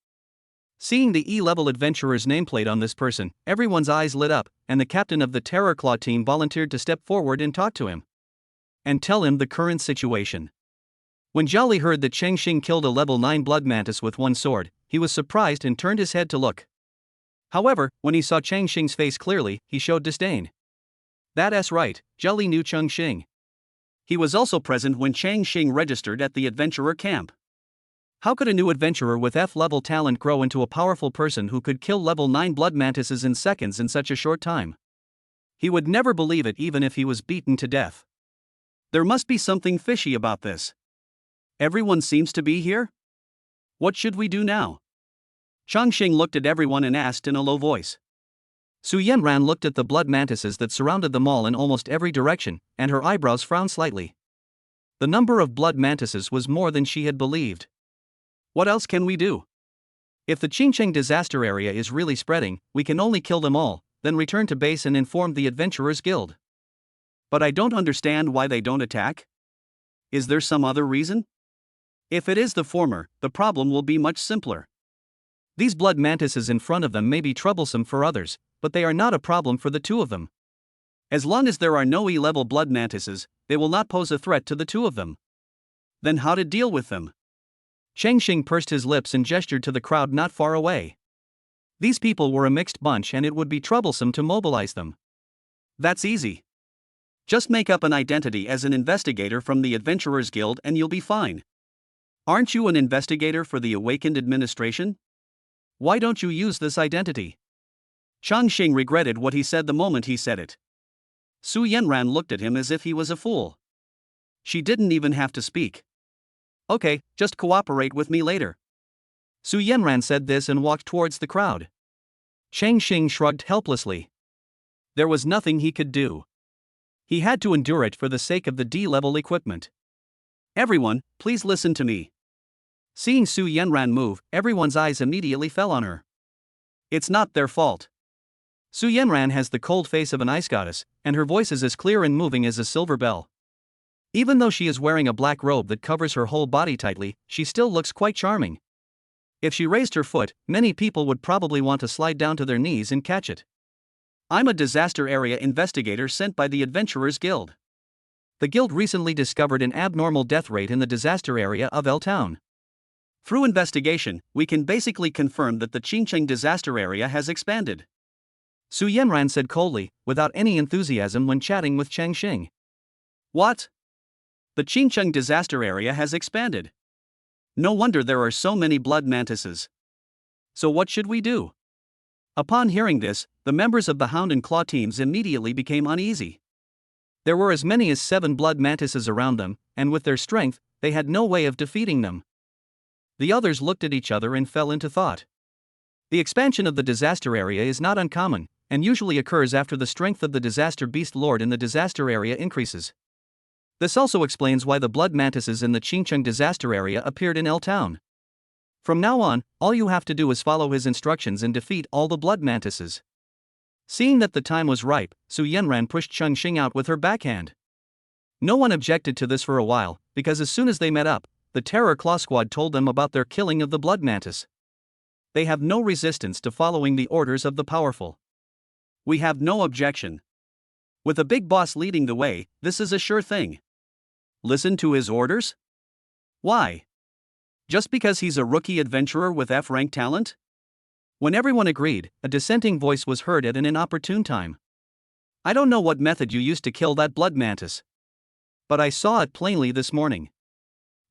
Seeing the E-level adventurer's nameplate on this person, everyone's eyes lit up, and the captain of the Terror Claw team volunteered to step forward and talk to him. And tell him the current situation. When Zhao heard that Chongqing killed a level 9 blood mantis with one sword, he was surprised and turned his head to look. However, when he saw Chongqing's face clearly, he showed disdain. That's right, Zhao knew Chongqing. He was also present when Chongqing registered at the adventurer camp. How could a new adventurer with F-level talent grow into a powerful person who could kill level 9 blood mantises in seconds in such a short time? He would never believe it even if he was beaten to death. There must be something fishy about this. Everyone seems to be here? What should we do now? Chongqing looked at everyone and asked in a low voice. Su Yanran looked at the blood mantises that surrounded the mall in almost every direction, and her eyebrows frowned slightly. The number of blood mantises was more than she had believed. What else can we do? If the Chongqing disaster area is really spreading, we can only kill them all, then return to base and inform the Adventurers Guild. But I don't understand why they don't attack. Is there some other reason? If it is the former, the problem will be much simpler. These blood mantises in front of them may be troublesome for others, but they are not a problem for the 2 of them. As long as there are no E-level blood mantises, they will not pose a threat to the 2 of them. Then how to deal with them? Chongqing pursed his lips and gestured to the crowd not far away. These people were a mixed bunch and it would be troublesome to mobilize them. That's easy. Just make up an identity as an investigator from the Adventurers Guild and you'll be fine. Aren't you an investigator for the Awakened Administration? Why don't you use this identity? Chongqing regretted what he said the moment he said it. Su Yanran looked at him as if he was a fool. She didn't even have to speak. Okay, just cooperate with me later. Su Yanran said this and walked towards the crowd. Chongqing shrugged helplessly. There was nothing he could do. He had to endure it for the sake of the D-level equipment. Everyone, please listen to me. Seeing Su Yanran move, everyone's eyes immediately fell on her. It's not their fault. Su Yanran has the cold face of an ice goddess, and her voice is as clear and moving as a silver bell. Even though she is wearing a black robe that covers her whole body tightly, she still looks quite charming. If she raised her foot, many people would probably want to slide down to their knees and catch it. I'm a disaster area investigator sent by the Adventurers Guild. The guild recently discovered an abnormal death rate in the disaster area of L Town. Through investigation, we can basically confirm that the Chongqing disaster area has expanded. Su Yanran said coldly, without any enthusiasm when chatting with Chongqing. What? The Chongqing disaster area has expanded. No wonder there are so many blood mantises. So what should we do? Upon hearing this, the members of the Hound and Claw teams immediately became uneasy. There were as many as 7 blood mantises around them, and with their strength, they had no way of defeating them. The others looked at each other and fell into thought. The expansion of the disaster area is not uncommon, and usually occurs after the strength of the disaster beast lord in the disaster area increases. This also explains why the blood mantises in the Chongqing disaster area appeared in L Town. From now on, all you have to do is follow his instructions and defeat all the blood mantises. Seeing that the time was ripe, Su Yanran pushed Chongqing out with her backhand. No one objected to this for a while, because as soon as they met up, the Terror Claw Squad told them about their killing of the blood mantis. They have no resistance to following the orders of the powerful. We have no objection. With a big boss leading the way, this is a sure thing. Listen to his orders? Why? Just because he's a rookie adventurer with F-rank talent? When everyone agreed, a dissenting voice was heard at an inopportune time. I don't know what method you used to kill that blood mantis. But I saw it plainly this morning.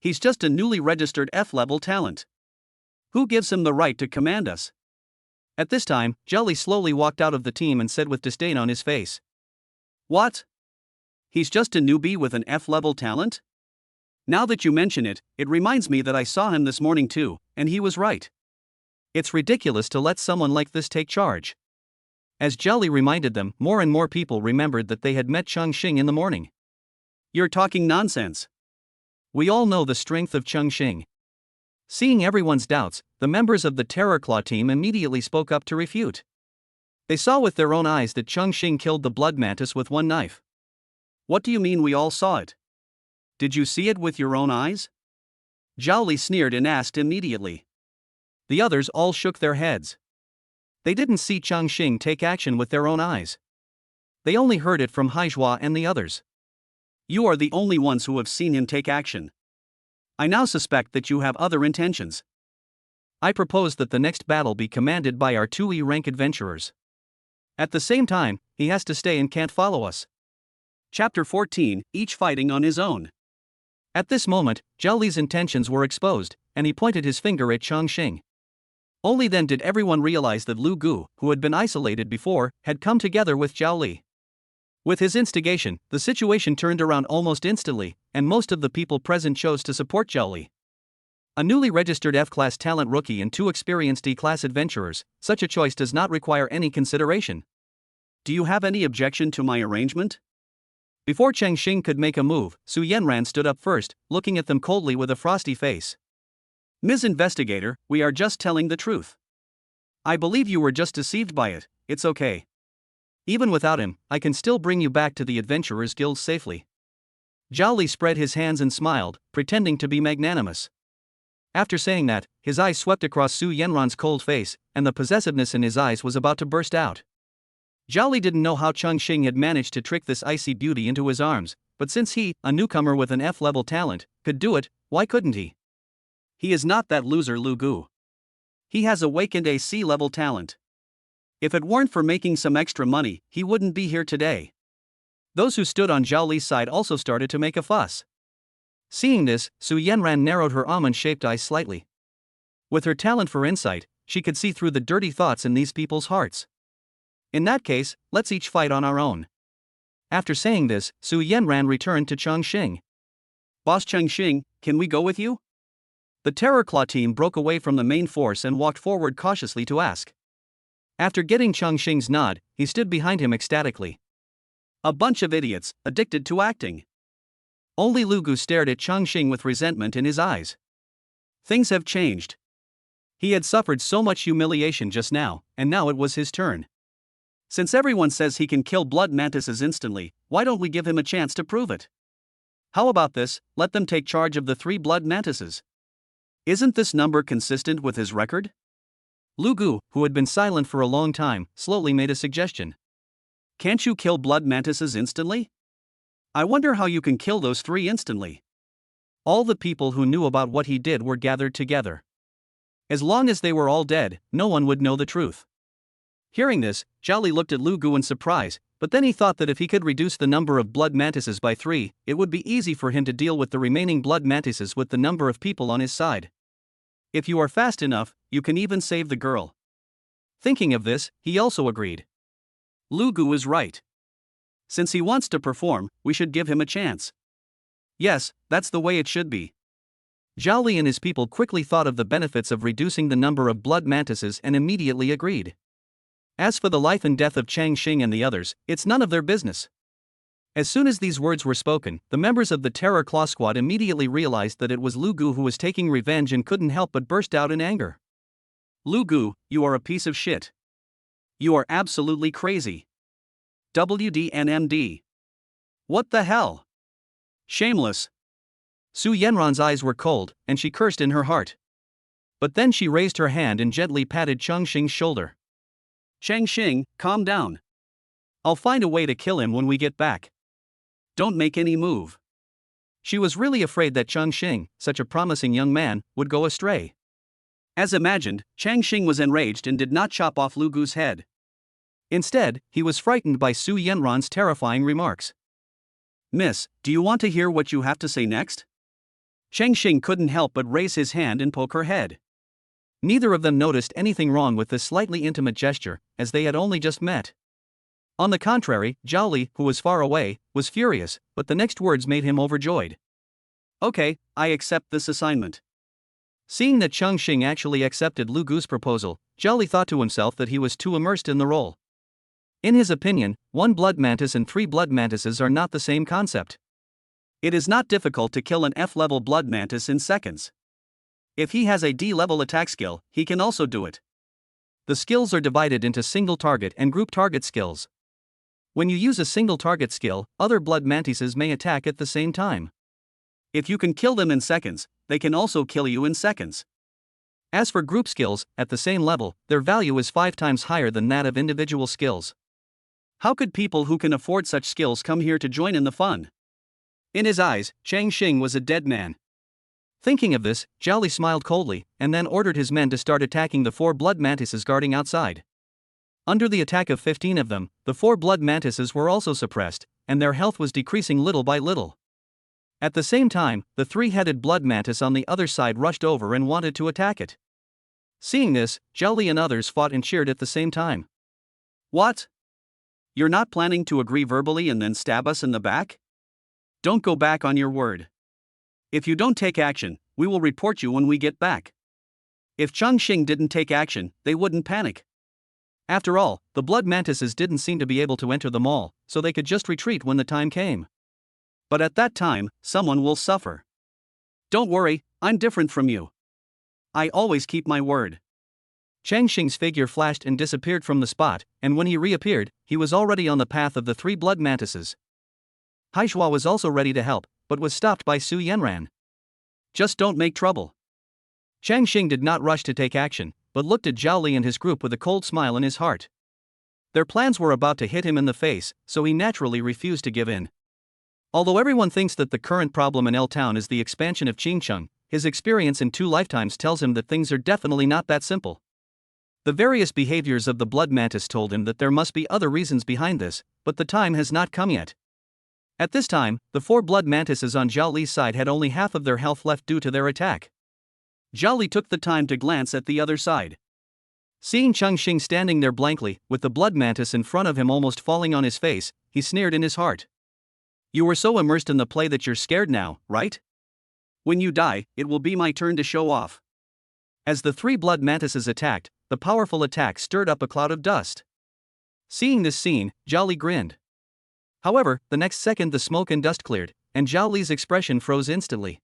He's just a newly registered F-level talent. Who gives him the right to command us? At this time, Jolly slowly walked out of the team and said with disdain on his face. What? He's just a newbie with an F-level talent? Now that you mention it, it reminds me that I saw him this morning too, and he was right. It's ridiculous to let someone like this take charge. As Jolly reminded them, more and more people remembered that they had met Chongqing in the morning. You're talking nonsense. We all know the strength of Chongqing. Seeing everyone's doubts, the members of the Terror Claw team immediately spoke up to refute. They saw with their own eyes that Chongqing killed the blood mantis with one knife. What do you mean we all saw it? Did you see it with your own eyes? Jolly sneered and asked immediately. The others all shook their heads. They didn't see Chongqing take action with their own eyes. They only heard it from Haizhua and the others. You are the only ones who have seen him take action. I now suspect that you have other intentions. I propose that the next battle be commanded by our 2E rank adventurers. At the same time, he has to stay and can't follow us. Chapter 14, each fighting on his own. At this moment, Jolly's intentions were exposed, and he pointed his finger at Chongqing. Only then did everyone realize that Lu Gu, who had been isolated before, had come together with Zhao Li. With his instigation, the situation turned around almost instantly, and most of the people present chose to support Zhao Li. A newly registered F-class talent rookie and 2 experienced E-class adventurers, such a choice does not require any consideration. Do you have any objection to my arrangement? Before Chongqing could make a move, Su Yanran stood up first, looking at them coldly with a frosty face. Ms. Investigator, we are just telling the truth. I believe you were just deceived by it, it's okay. Even without him, I can still bring you back to the Adventurers Guild safely. Zhao Li spread his hands and smiled, pretending to be magnanimous. After saying that, his eyes swept across Su Yanran's cold face, and the possessiveness in his eyes was about to burst out. Zhao Li didn't know how Chongqing had managed to trick this icy beauty into his arms, but since he, a newcomer with an F-level talent, could do it, why couldn't he? He is not that loser Lu Gu. He has awakened a C-level talent. If it weren't for making some extra money, he wouldn't be here today. Those who stood on Zhao Li's side also started to make a fuss. Seeing this, Su Yanran narrowed her almond-shaped eyes slightly. With her talent for insight, she could see through the dirty thoughts in these people's hearts. In that case, let's each fight on our own. After saying this, Su Yanran returned to Chongqing. Boss Chongqing, can we go with you? The Terror Claw team broke away from the main force and walked forward cautiously to ask. After getting Chongqing's nod, he stood behind him ecstatically. A bunch of idiots, addicted to acting. Only Lu Gu stared at Chongqing with resentment in his eyes. Things have changed. He had suffered so much humiliation just now, and now it was his turn. Since everyone says he can kill blood mantises instantly, why don't we give him a chance to prove it? How about this, let them take charge of the 3 blood mantises. Isn't this number consistent with his record? Lu Gu, who had been silent for a long time, slowly made a suggestion. Can't you kill blood mantises instantly? I wonder how you can kill those 3 instantly. All the people who knew about what he did were gathered together. As long as they were all dead, no one would know the truth. Hearing this, Zhao Li looked at Lu Gu in surprise, but then he thought that if he could reduce the number of blood mantises by 3, it would be easy for him to deal with the remaining blood mantises with the number of people on his side. If you are fast enough, you can even save the girl. Thinking of this, he also agreed. Lu Gu is right. Since he wants to perform, we should give him a chance. Yes, that's the way it should be. Zhao Li and his people quickly thought of the benefits of reducing the number of blood mantises and immediately agreed. As for the life and death of Chongqing and the others, it's none of their business. As soon as these words were spoken, the members of the Terror Claw squad immediately realized that it was Lu Gu who was taking revenge and couldn't help but burst out in anger. Lu Gu, you are a piece of shit. You are absolutely crazy. WDNMD. What the hell? Shameless. Su Yanran's eyes were cold, and she cursed in her heart. But then she raised her hand and gently patted Chongqing's shoulder. Chongqing, calm down. I'll find a way to kill him when we get back. Don't make any move. She was really afraid that Chongqing, such a promising young man, would go astray. As imagined, Chongqing was enraged and did not chop off Lu Gu's head. Instead, he was frightened by Su Yanran's terrifying remarks. Miss, do you want to hear what you have to say next? Chongqing couldn't help but raise his hand and poke her head. Neither of them noticed anything wrong with this slightly intimate gesture, as they had only just met. On the contrary, Zhao Li, who was far away, was furious, but the next words made him overjoyed. Okay, I accept this assignment. Seeing that Chongqing actually accepted Lu Gu's proposal, Zhao Li thought to himself that he was too immersed in the role. In his opinion, 1 blood mantis and 3 blood mantises are not the same concept. It is not difficult to kill an F-level blood mantis in seconds. If he has a D-level attack skill, he can also do it. The skills are divided into single target and group target skills. When you use a single target skill, other blood mantises may attack at the same time. If you can kill them in seconds, they can also kill you in seconds. As for group skills, at the same level, their value is 5 times higher than that of individual skills. How could people who can afford such skills come here to join in the fun? In his eyes, Chongqing was a dead man. Thinking of this, Zhao Li smiled coldly, and then ordered his men to start attacking the 4 blood mantises guarding outside. Under the attack of 15 of them, the 4 blood mantises were also suppressed, and their health was decreasing little by little. At the same time, the 3-headed blood mantis on the other side rushed over and wanted to attack it. Seeing this, Zhao Li and others fought and cheered at the same time. What? You're not planning to agree verbally and then stab us in the back? Don't go back on your word. If you don't take action, we will report you when we get back. If Chongqing didn't take action, they wouldn't panic. After all, the blood mantises didn't seem to be able to enter the mall, so they could just retreat when the time came. But at that time, someone will suffer. Don't worry, I'm different from you. I always keep my word. Chongqing's figure flashed and disappeared from the spot, and when he reappeared, he was already on the path of the 3 blood mantises. Haishua was also ready to help, but was stopped by Su Yanran. Just don't make trouble. Chongqing did not rush to take action, but looked at Zhao Li and his group with a cold smile in his heart. Their plans were about to hit him in the face, so he naturally refused to give in. Although everyone thinks that the current problem in L-Town is the expansion of Chongqing, his experience in 2 lifetimes tells him that things are definitely not that simple. The various behaviors of the blood mantis told him that there must be other reasons behind this, but the time has not come yet. At this time, the 4 blood mantises on Zhao Li's side had only half of their health left due to their attack. Zhao Li took the time to glance at the other side. Seeing Chongqing standing there blankly, with the blood mantis in front of him almost falling on his face, he sneered in his heart. You were so immersed in the play that you're scared now, right? When you die, it will be my turn to show off. As the 3 blood mantises attacked, the powerful attack stirred up a cloud of dust. Seeing this scene, Zhao Li grinned. However, the next second the smoke and dust cleared, and Zhao Li's expression froze instantly.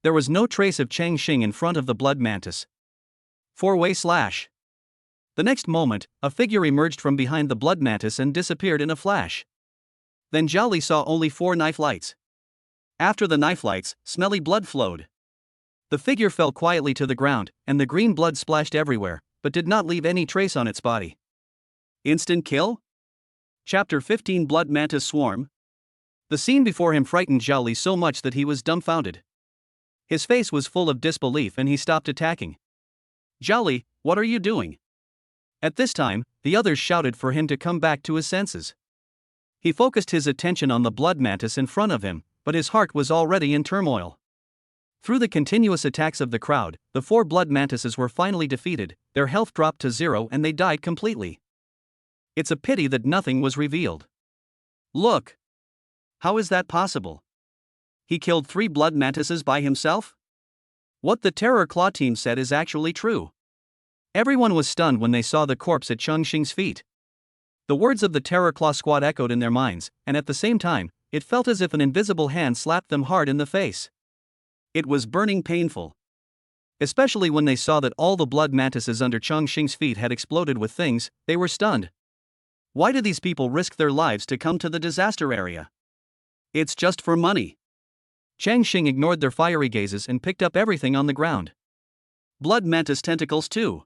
There was no trace of Chongqing in front of the blood mantis. 4-way slash. The next moment, a figure emerged from behind the blood mantis and disappeared in a flash. Then Zhao Li saw only 4 knife lights. After the knife lights, smelly blood flowed. The figure fell quietly to the ground, and the green blood splashed everywhere, but did not leave any trace on its body. Instant kill? Chapter 15 Blood Mantis Swarm. The scene before him frightened Zhao Li so much that he was dumbfounded. His face was full of disbelief and he stopped attacking. Zhao Li, what are you doing? At this time, the others shouted for him to come back to his senses. He focused his attention on the blood mantis in front of him, but his heart was already in turmoil. Through the continuous attacks of the crowd, the 4 blood mantises were finally defeated, their health dropped to 0 and they died completely. It's a pity that nothing was revealed. Look! How is that possible? He killed 3 blood mantises by himself? What the Terror Claw team said is actually true. Everyone was stunned when they saw the corpse at Chongqing's feet. The words of the Terror Claw squad echoed in their minds, and at the same time, it felt as if an invisible hand slapped them hard in the face. It was burning painful. Especially when they saw that all the blood mantises under Chongqing's feet had exploded with things, they were stunned. Why do these people risk their lives to come to the disaster area? It's just for money. Chongqing ignored their fiery gazes and picked up everything on the ground. Blood mantis tentacles 2.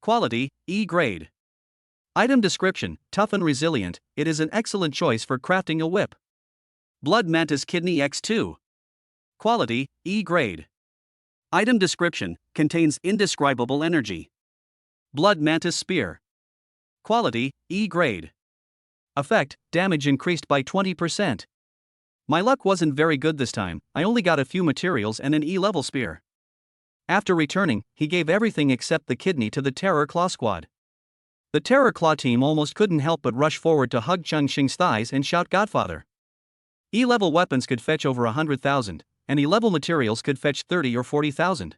Quality, E grade. Item description, tough and resilient, it is an excellent choice for crafting a whip. Blood mantis kidney X2. Quality, E grade. Item description, contains indescribable energy. Blood mantis spear. Quality, E grade. Effect, damage increased by 20%. My luck wasn't very good this time, I only got a few materials and an E-level spear. After returning, he gave everything except the kidney to the Terror Claw squad. The Terror Claw team almost couldn't help but rush forward to hug Chongqing's thighs and shout Godfather. E-level weapons could fetch over 100,000, and E-level materials could fetch 30 or 40,000.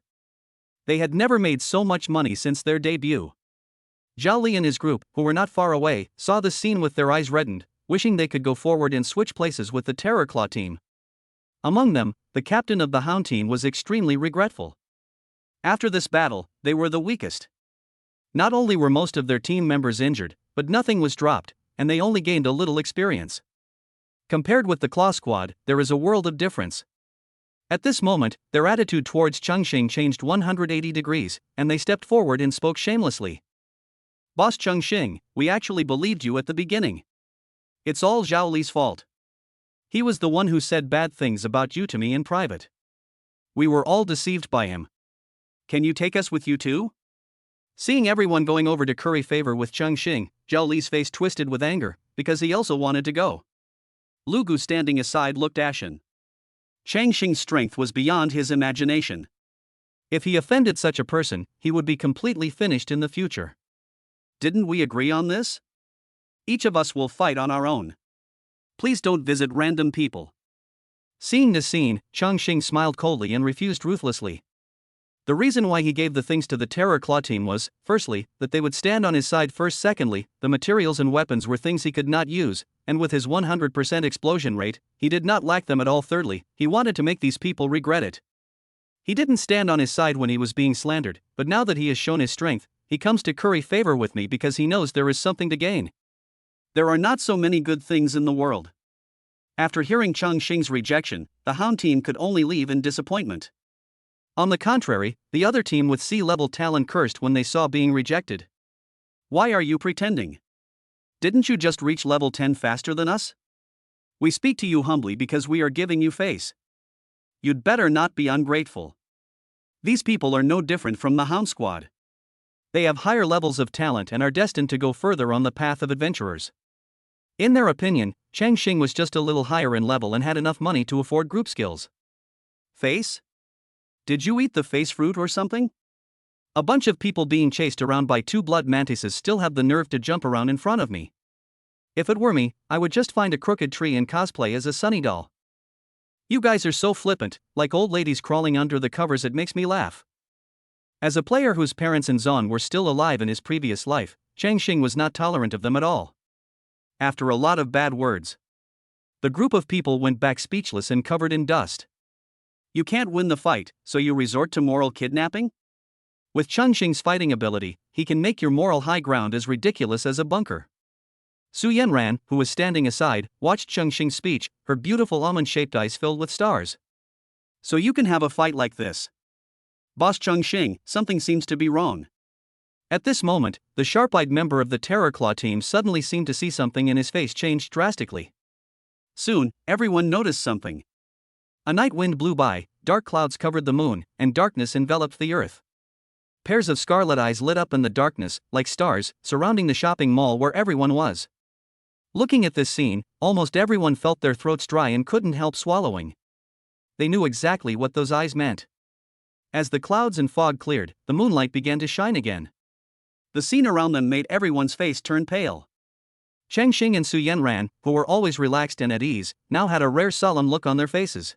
They had never made so much money since their debut. Zhao Li and his group, who were not far away, saw the scene with their eyes reddened, wishing they could go forward and switch places with the Terror Claw team. Among them, the captain of the Hound team was extremely regretful. After this battle, they were the weakest. Not only were most of their team members injured, but nothing was dropped, and they only gained a little experience. Compared with the Claw squad, there is a world of difference. At this moment, their attitude towards Chongqing changed 180 degrees, and they stepped forward and spoke shamelessly. Boss Chongqing, we actually believed you at the beginning. It's all Zhao Li's fault. He was the one who said bad things about you to me in private. We were all deceived by him. Can you take us with you too? Seeing everyone going over to curry favor with Chongqing, Zhao Li's face twisted with anger, because he also wanted to go. Lu Gu standing aside looked ashen. Chongqing's strength was beyond his imagination. If he offended such a person, he would be completely finished in the future. Didn't we agree on this? Each of us will fight on our own. Please don't visit random people. Seeing this scene, Chongqing smiled coldly and refused ruthlessly. The reason why he gave the things to the Terror Claw team was, firstly, that they would stand on his side first, secondly, the materials and weapons were things he could not use, and with his 100% explosion rate, he did not lack them at all. Thirdly, he wanted to make these people regret it. He didn't stand on his side when he was being slandered, but now that he has shown his strength, he comes to curry favor with me because he knows there is something to gain. There are not so many good things in the world. After hearing Chongqing's rejection, the Hound team could only leave in disappointment. On the contrary, the other team with C-level talent cursed when they saw being rejected. Why are you pretending? Didn't you just reach level 10 faster than us? We speak to you humbly because we are giving you face. You'd better not be ungrateful. These people are no different from the Hound squad. They have higher levels of talent and are destined to go further on the path of adventurers. In their opinion, Chongqing was just a little higher in level and had enough money to afford group skills. Face? Did you eat the face fruit or something? A bunch of people being chased around by 2 blood mantises still have the nerve to jump around in front of me. If it were me, I would just find a crooked tree and cosplay as a sunny doll. You guys are so flippant, like old ladies crawling under the covers. It makes me laugh. As a player whose parents and Zon were still alive in his previous life, Chongqing was not tolerant of them at all. After a lot of bad words, the group of people went back speechless and covered in dust. You can't win the fight, so you resort to moral kidnapping? With Chongqing's fighting ability, he can make your moral high ground as ridiculous as a bunker. Su Yanran, who was standing aside, watched Chongqing's speech, her beautiful almond-shaped eyes filled with stars. So you can have a fight like this? Boss Chongqing, something seems to be wrong. At this moment, the sharp-eyed member of the Terror Claw team suddenly seemed to see something and his face changed drastically. Soon, everyone noticed something. A night wind blew by, dark clouds covered the moon, and darkness enveloped the earth. Pairs of scarlet eyes lit up in the darkness, like stars, surrounding the shopping mall where everyone was. Looking at this scene, almost everyone felt their throats dry and couldn't help swallowing. They knew exactly what those eyes meant. As the clouds and fog cleared, the moonlight began to shine again. The scene around them made everyone's face turn pale. Chongqing and Su Yanran, who were always relaxed and at ease, now had a rare solemn look on their faces.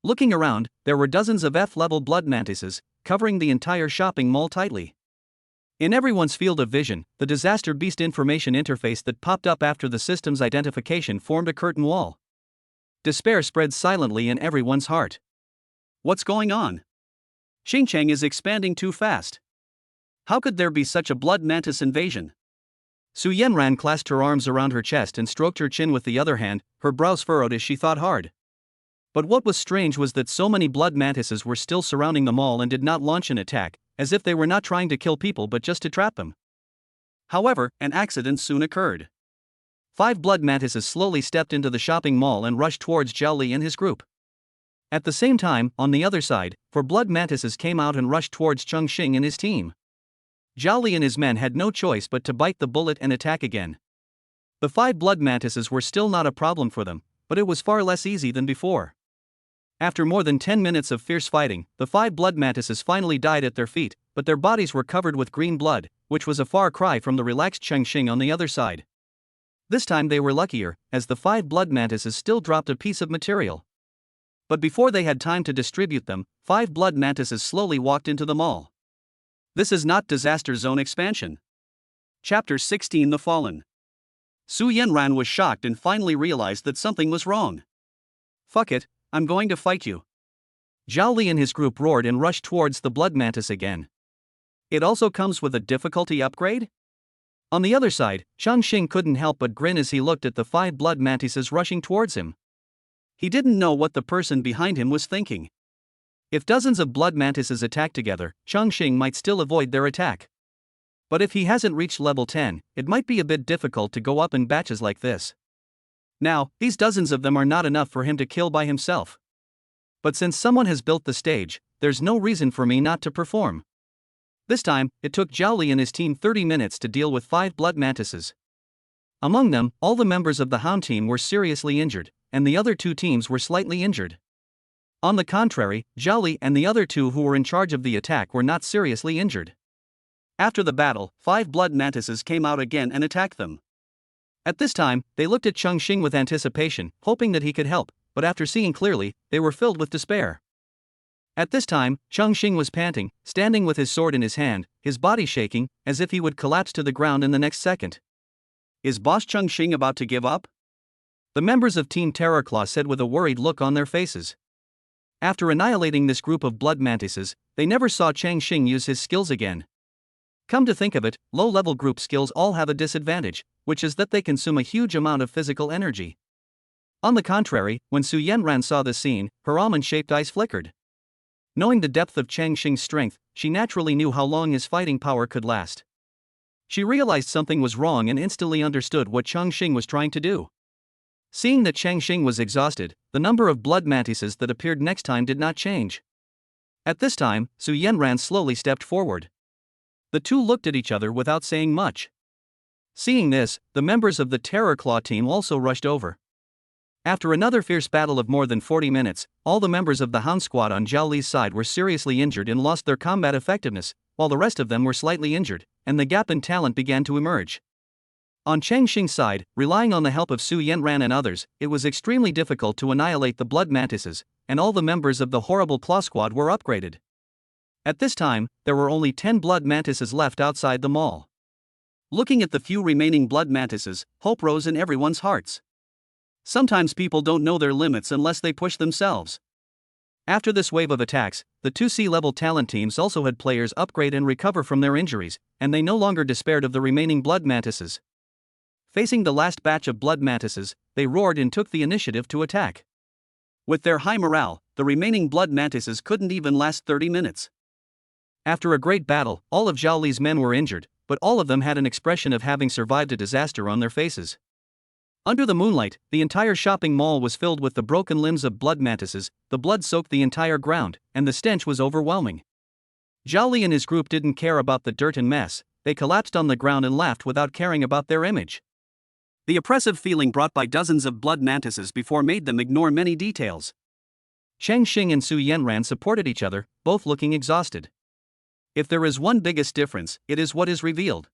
Looking around, there were dozens of F-level blood mantises, covering the entire shopping mall tightly. In everyone's field of vision, the Disaster Beast information interface that popped up after the system's identification formed a curtain wall. Despair spread silently in everyone's heart. What's going on? Xinjiang is expanding too fast. How could there be such a blood mantis invasion? Su Yanran clasped her arms around her chest and stroked her chin with the other hand, her brows furrowed as she thought hard. But what was strange was that so many blood mantises were still surrounding the mall and did not launch an attack, as if they were not trying to kill people but just to trap them. However, an accident soon occurred. 5 blood mantises slowly stepped into the shopping mall and rushed towards Zhao Li and his group. At the same time, on the other side, 4 blood mantises came out and rushed towards Chongqing and his team. Zhao Li and his men had no choice but to bite the bullet and attack again. The 5 blood mantises were still not a problem for them, but it was far less easy than before. After more than 10 minutes of fierce fighting, the 5 blood mantises finally died at their feet, but their bodies were covered with green blood, which was a far cry from the relaxed Chongqing on the other side. This time they were luckier, as the 5 blood mantises still dropped a piece of material. But before they had time to distribute them, 5 blood mantises slowly walked into the mall. This is not Disaster Zone expansion. Chapter 16: The Fallen. Su Yanran was shocked and finally realized that something was wrong. "Fuck it, I'm going to fight you." Zhao Li and his group roared and rushed towards the blood mantis again. It also comes with a difficulty upgrade? On the other side, Chongqing couldn't help but grin as he looked at the 5 blood mantises rushing towards him. He didn't know what the person behind him was thinking. If dozens of blood mantises attack together, Chongqing might still avoid their attack. But if he hasn't reached level 10, it might be a bit difficult to go up in batches like this. Now, these dozens of them are not enough for him to kill by himself. But since someone has built the stage, there's no reason for me not to perform. This time, it took Zhao Li and his team 30 minutes to deal with 5 blood mantises. Among them, all the members of the Hound team were seriously injured, and the other 2 teams were slightly injured. On the contrary, Zhao Li and the other 2 who were in charge of the attack were not seriously injured. After the battle, 5 blood mantises came out again and attacked them. At this time, they looked at Chongqing with anticipation, hoping that he could help, but after seeing clearly, they were filled with despair. At this time, Chongqing was panting, standing with his sword in his hand, his body shaking, as if he would collapse to the ground in the next second. Is Boss Chongqing about to give up? The members of Team Terrorclaw said with a worried look on their faces. After annihilating this group of blood mantises, they never saw Chongqing use his skills again. Come to think of it, low-level group skills all have a disadvantage, which is that they consume a huge amount of physical energy. On the contrary, when Su Yanran saw this scene, her almond-shaped eyes flickered. Knowing the depth of Chongqing's strength, she naturally knew how long his fighting power could last. She realized something was wrong and instantly understood what Chongqing was trying to do. Seeing that Chongqing was exhausted, the number of blood mantises that appeared next time did not change. At this time, Su Yanran slowly stepped forward. The 2 looked at each other without saying much. Seeing this, the members of the Terrorclaw team also rushed over. After another fierce battle of more than 40 minutes, all the members of the Hound Squad on Zhao Li's side were seriously injured and lost their combat effectiveness, while the rest of them were slightly injured, and the gap in talent began to emerge. On Chongqing's side, relying on the help of Su Yanran and others, it was extremely difficult to annihilate the blood mantises, and all the members of the horrible Claw Squad were upgraded. At this time, there were only 10 blood mantises left outside the mall. Looking at the few remaining blood mantises, hope rose in everyone's hearts. Sometimes people don't know their limits unless they push themselves. After this wave of attacks, the 2 C-level talent teams also had players upgrade and recover from their injuries, and they no longer despaired of the remaining blood mantises. Facing the last batch of blood mantises, they roared and took the initiative to attack. With their high morale, the remaining blood mantises couldn't even last 30 minutes. After a great battle, all of Zhao Li's men were injured, but all of them had an expression of having survived a disaster on their faces. Under the moonlight, the entire shopping mall was filled with the broken limbs of blood mantises, the blood soaked the entire ground, and the stench was overwhelming. Zhao Li and his group didn't care about the dirt and mess, they collapsed on the ground and laughed without caring about their image. The oppressive feeling brought by dozens of blood mantises before made them ignore many details. Chongqing and Su Yanran supported each other, both looking exhausted. If there is one biggest difference, it is what is revealed.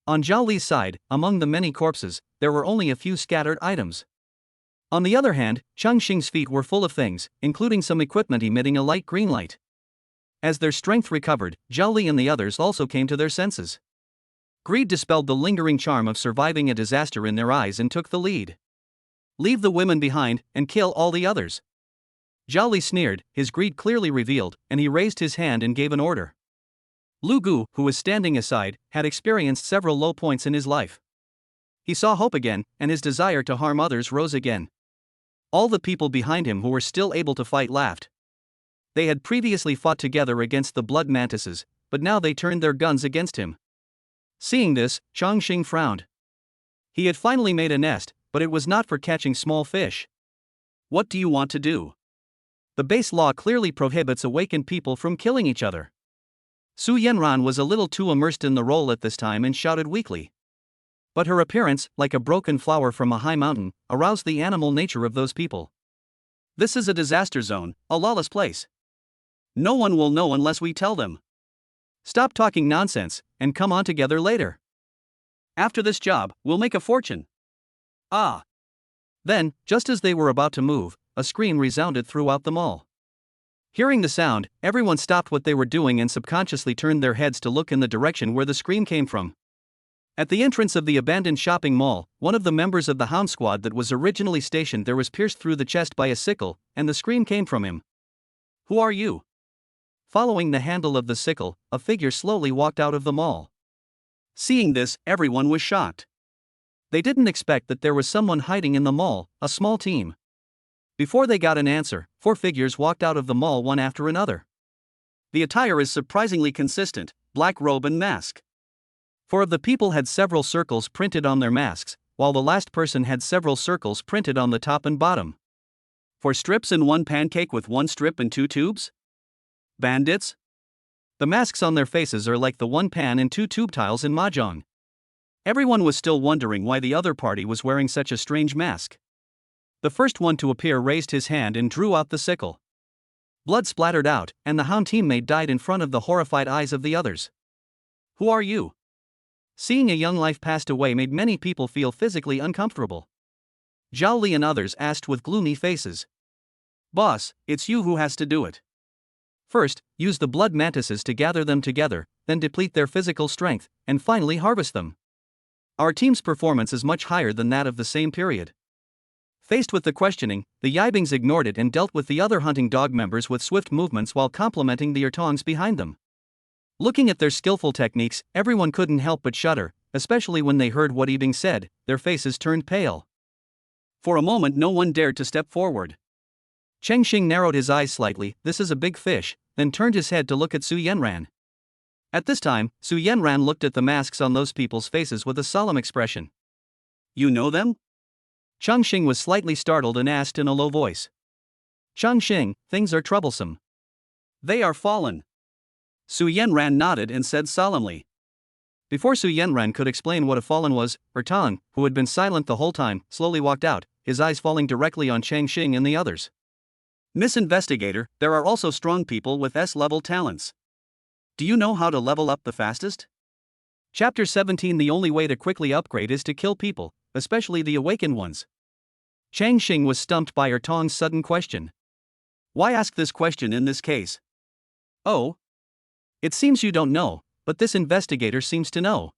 On Zhao Li's side, among the many corpses, there were only a few scattered items. On the other hand, Chongqing's feet were full of things, including some equipment emitting a light green light. As their strength recovered, Zhao Li and the others also came to their senses. Greed dispelled the lingering charm of surviving a disaster in their eyes and took the lead. Leave the women behind, and kill all the others. Zhao Li sneered, his greed clearly revealed, and he raised his hand and gave an order. Lu Gu, who was standing aside, had experienced several low points in his life. He saw hope again, and his desire to harm others rose again. All the people behind him who were still able to fight laughed. They had previously fought together against the blood mantises, but now they turned their guns against him. Seeing this, Chongqing frowned. He had finally made a nest, but it was not for catching small fish. What do you want to do? The base law clearly prohibits awakened people from killing each other. Su Yanran was a little too immersed in the role at this time and shouted weakly. But her appearance, like a broken flower from a high mountain, aroused the animal nature of those people. This is a disaster zone, a lawless place. No one will know unless we tell them. Stop talking nonsense, and come on together later. After this job, we'll make a fortune. Ah! Then, just as they were about to move, a scream resounded throughout the mall. Hearing the sound, everyone stopped what they were doing and subconsciously turned their heads to look in the direction where the scream came from. At the entrance of the abandoned shopping mall, one of the members of the hound squad that was originally stationed there was pierced through the chest by a sickle, and the scream came from him. Who are you? Following the handle of the sickle, a figure slowly walked out of the mall. Seeing this, everyone was shocked. They didn't expect that there was someone hiding in the mall, a small team. Before they got an answer, 4 figures walked out of the mall one after another. The attire is surprisingly consistent, black robe and mask. 4 of the people had several circles printed on their masks, while the last person had several circles printed on the top and bottom. 4 strips and 1 pancake with 1 strip and 2 tubes? Bandits? The masks on their faces are like the 1 pan and 2 tube tiles in Mahjong. Everyone was still wondering why the other party was wearing such a strange mask. The first one to appear raised his hand and drew out the sickle. Blood splattered out, and the hound teammate died in front of the horrified eyes of the others. Who are you? Seeing a young life passed away made many people feel physically uncomfortable. Zhao Li and others asked with gloomy faces. Boss, it's you who has to do it. First, use the blood mantises to gather them together, then deplete their physical strength, and finally harvest them. Our team's performance is much higher than that of the same period. Faced with the questioning, the Yibings ignored it and dealt with the other hunting dog members with swift movements while complimenting the Ertongs behind them. Looking at their skillful techniques, everyone couldn't help but shudder, especially when they heard what Yibing said. Their faces turned pale. For a moment no one dared to step forward. Chongqing narrowed his eyes slightly, this is a big fish, then turned his head to look at Su Yanran. At this time, Su Yanran looked at the masks on those people's faces with a solemn expression. You know them? Chongqing was slightly startled and asked in a low voice. Chongqing, things are troublesome. They are fallen. Su Yanran nodded and said solemnly. Before Su Yanran could explain what a fallen was, Ertong, who had been silent the whole time, slowly walked out, his eyes falling directly on Chongqing and the others. Miss Investigator, there are also strong people with S-level talents. Do you know how to level up the fastest? Chapter 17 The only way to quickly upgrade is to kill people, especially the awakened ones. Chongqing was stumped by Ertong's sudden question. Why ask this question in this case? Oh. It seems you don't know, but this investigator seems to know.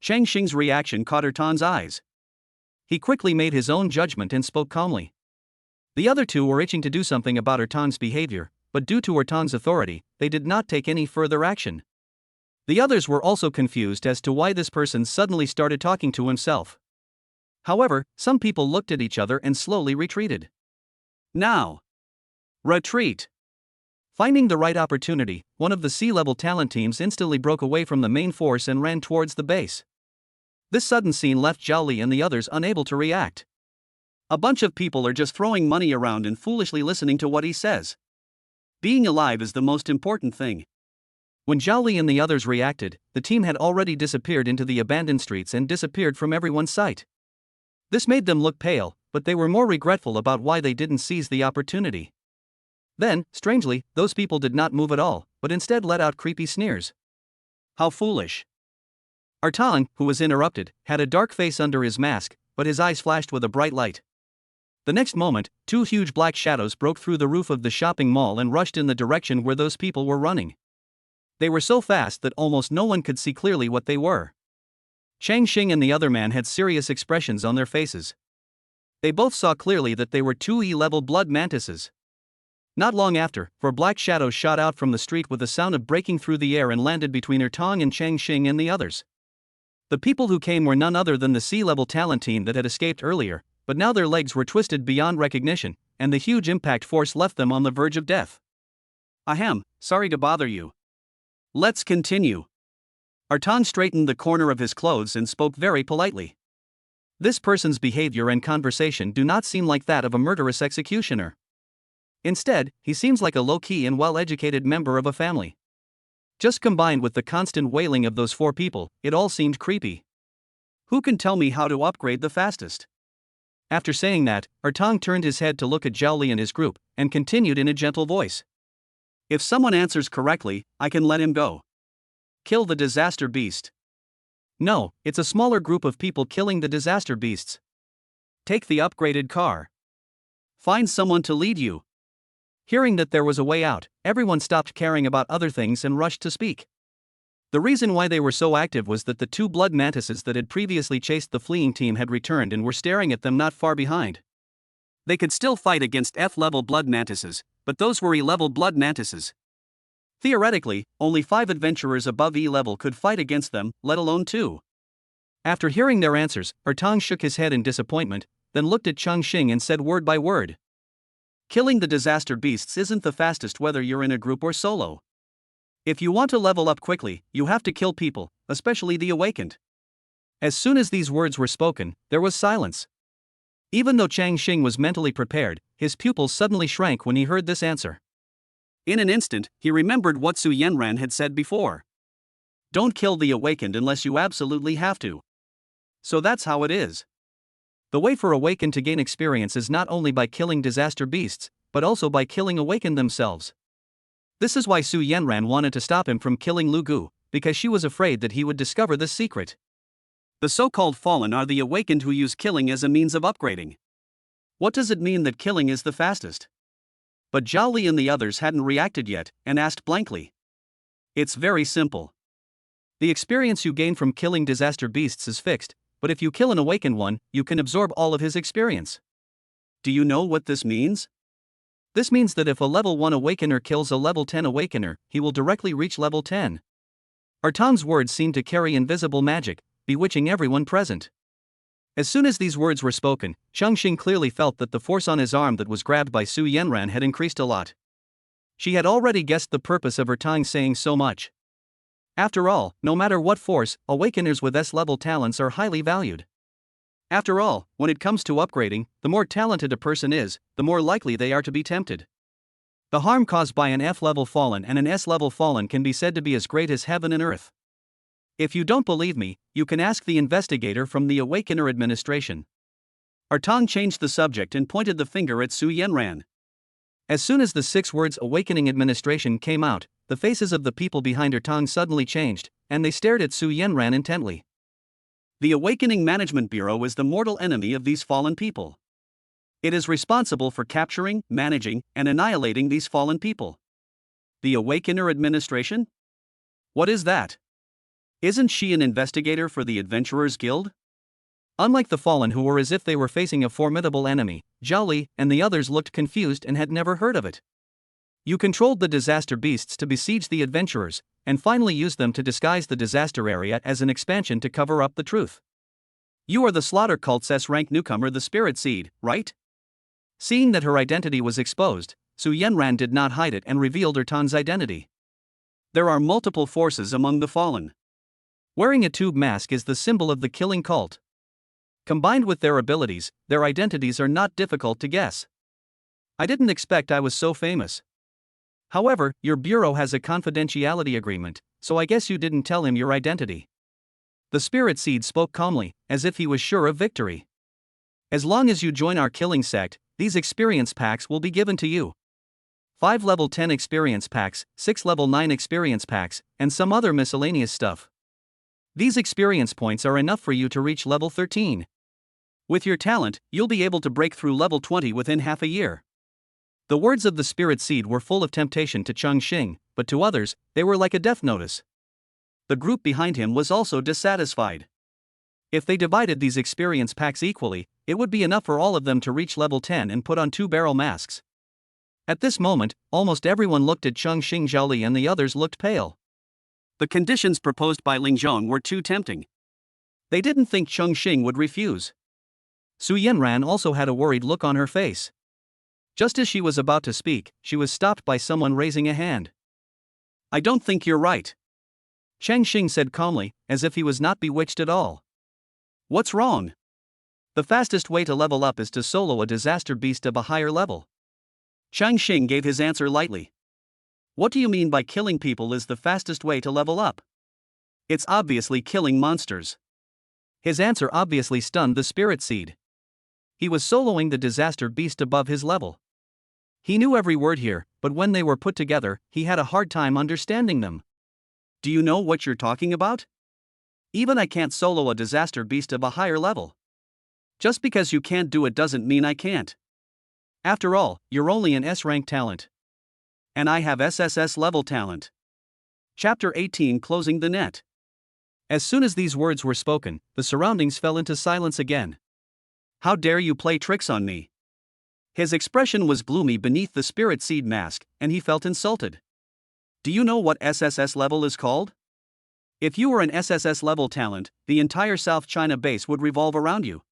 Chongqing's reaction caught Ertong's eyes. He quickly made his own judgment and spoke calmly. The other 2 were itching to do something about Ertong's behavior, but due to Ertong's authority, they did not take any further action. The others were also confused as to why this person suddenly started talking to himself. However, some people looked at each other and slowly retreated. Now! Retreat! Finding the right opportunity, one of the C-level talent teams instantly broke away from the main force and ran towards the base. This sudden scene left Zhao Li and the others unable to react. A bunch of people are just throwing money around and foolishly listening to what he says. Being alive is the most important thing. When Zhao Li and the others reacted, the team had already disappeared into the abandoned streets and disappeared from everyone's sight. This made them look pale, but they were more regretful about why they didn't seize the opportunity. Then, strangely, those people did not move at all, but instead let out creepy sneers. How foolish. Ertong, who was interrupted, had a dark face under his mask, but his eyes flashed with a bright light. The next moment, 2 huge black shadows broke through the roof of the shopping mall and rushed in the direction where those people were running. They were so fast that almost no one could see clearly what they were. Chongqing and the other man had serious expressions on their faces. They both saw clearly that they were 2 E-level blood mantises. Not long after, 4 black shadows shot out from the street with a sound of breaking through the air and landed between Ertong and Chongqing and the others. The people who came were none other than the C-level talent team that had escaped earlier, but now their legs were twisted beyond recognition, and the huge impact force left them on the verge of death. Ahem, sorry to bother you. Let's continue. Ertong straightened the corner of his clothes and spoke very politely. This person's behavior and conversation do not seem like that of a murderous executioner. Instead, he seems like a low-key and well-educated member of a family. Just combined with the constant wailing of those 4 people, it all seemed creepy. Who can tell me how to upgrade the fastest? After saying that, Ertang turned his head to look at Zhao Li and his group, and continued in a gentle voice. If someone answers correctly, I can let him go. Kill the disaster beast. No, it's a smaller group of people killing the disaster beasts. Take the upgraded car. Find someone to lead you. Hearing that there was a way out, everyone stopped caring about other things and rushed to speak. The reason why they were so active was that the two blood mantises that had previously chased the fleeing team had returned and were staring at them not far behind. They could still fight against F-level blood mantises, but those were E-level blood mantises. Theoretically, only 5 adventurers above E-level could fight against them, let alone 2. After hearing their answers, Ertang shook his head in disappointment, then looked at Chongqing and said word by word. Killing the disaster beasts isn't the fastest whether you're in a group or solo. If you want to level up quickly, you have to kill people, especially the awakened. As soon as these words were spoken, there was silence. Even though Changqing was mentally prepared, his pupils suddenly shrank when he heard this answer. In an instant, he remembered what Su Yanran had said before. Don't kill the awakened unless you absolutely have to. So that's how it is. The way for awakened to gain experience is not only by killing disaster beasts, but also by killing awakened themselves. This is why Su Yanran wanted to stop him from killing Lu Gu, because she was afraid that he would discover this secret. The so-called fallen are the awakened who use killing as a means of upgrading. What does it mean that killing is the fastest? But Zhao Li and the others hadn't reacted yet, and asked blankly. It's very simple. The experience you gain from killing disaster beasts is fixed, but if you kill an awakened one, you can absorb all of his experience. Do you know what this means? This means that if a level 1 awakener kills a level 10 awakener, he will directly reach level 10. Ertang's words seemed to carry invisible magic, bewitching everyone present. As soon as these words were spoken, Chongqing clearly felt that the force on his arm that was grabbed by Su Yanran had increased a lot. She had already guessed the purpose of Ertang saying so much. After all, no matter what force, awakeners with S-level talents are highly valued. After all, when it comes to upgrading, the more talented a person is, the more likely they are to be tempted. The harm caused by an F-level fallen and an S-level fallen can be said to be as great as heaven and earth. If you don't believe me, you can ask the investigator from the Awakener administration. Ertang changed the subject and pointed the finger at Su Yanran. As soon as the 6 words Awakening Administration came out, the faces of the people behind Ertang suddenly changed, and they stared at Su Yanran intently. The Awakening Management Bureau is the mortal enemy of these fallen people. It is responsible for capturing, managing, and annihilating these fallen people. The Awakener Administration? What is that? Isn't she an investigator for the Adventurers Guild? Unlike the fallen who were as if they were facing a formidable enemy, Zhao Li and the others looked confused and had never heard of it. You controlled the disaster beasts to besiege the adventurers, and finally used them to disguise the disaster area as an expansion to cover up the truth. You are the Slaughter Cult's S-rank newcomer, the Spirit Seed, right? Seeing that her identity was exposed, Su Yanran did not hide it and revealed Ertang's identity. There are multiple forces among the fallen. Wearing a tube mask is the symbol of the killing cult. Combined with their abilities, their identities are not difficult to guess. I didn't expect I was so famous. However, your bureau has a confidentiality agreement, so I guess you didn't tell him your identity. The Spirit Seed spoke calmly, as if he was sure of victory. As long as you join our killing sect, these experience packs will be given to you. 5 level 10 experience packs, 6 level 9 experience packs, and some other miscellaneous stuff. These experience points are enough for you to reach level 13. With your talent, you'll be able to break through level 20 within half a year. The words of the Spirit Seed were full of temptation to Chongqing, but to others, they were like a death notice. The group behind him was also dissatisfied. If they divided these experience packs equally, it would be enough for all of them to reach level 10 and put on 2-barrel masks. At this moment, almost everyone looked at Chongqing, Zhao Li, and the others looked pale. The conditions proposed by Ling Zhong were too tempting. They didn't think Chongqing would refuse. Su Yanran also had a worried look on her face. Just as she was about to speak, she was stopped by someone raising a hand. I don't think you're right. Changqing said calmly, as if he was not bewitched at all. What's wrong? The fastest way to level up is to solo a disaster beast of a higher level. Changqing gave his answer lightly. What do you mean by killing people is the fastest way to level up? It's obviously killing monsters. His answer obviously stunned the spirit seed. He was soloing the disaster beast above his level. He knew every word here, but when they were put together, he had a hard time understanding them. Do you know what you're talking about? Even I can't solo a disaster beast of a higher level. Just because you can't do it doesn't mean I can't. After all, you're only an S-rank talent. And I have SSS-level talent. Chapter 18 Closing the Net. As soon as these words were spoken, the surroundings fell into silence again. How dare you play tricks on me? His expression was gloomy beneath the spirit seed mask, and he felt insulted. Do you know what SSS level is called? If you were an SSS level talent, the entire South China base would revolve around you.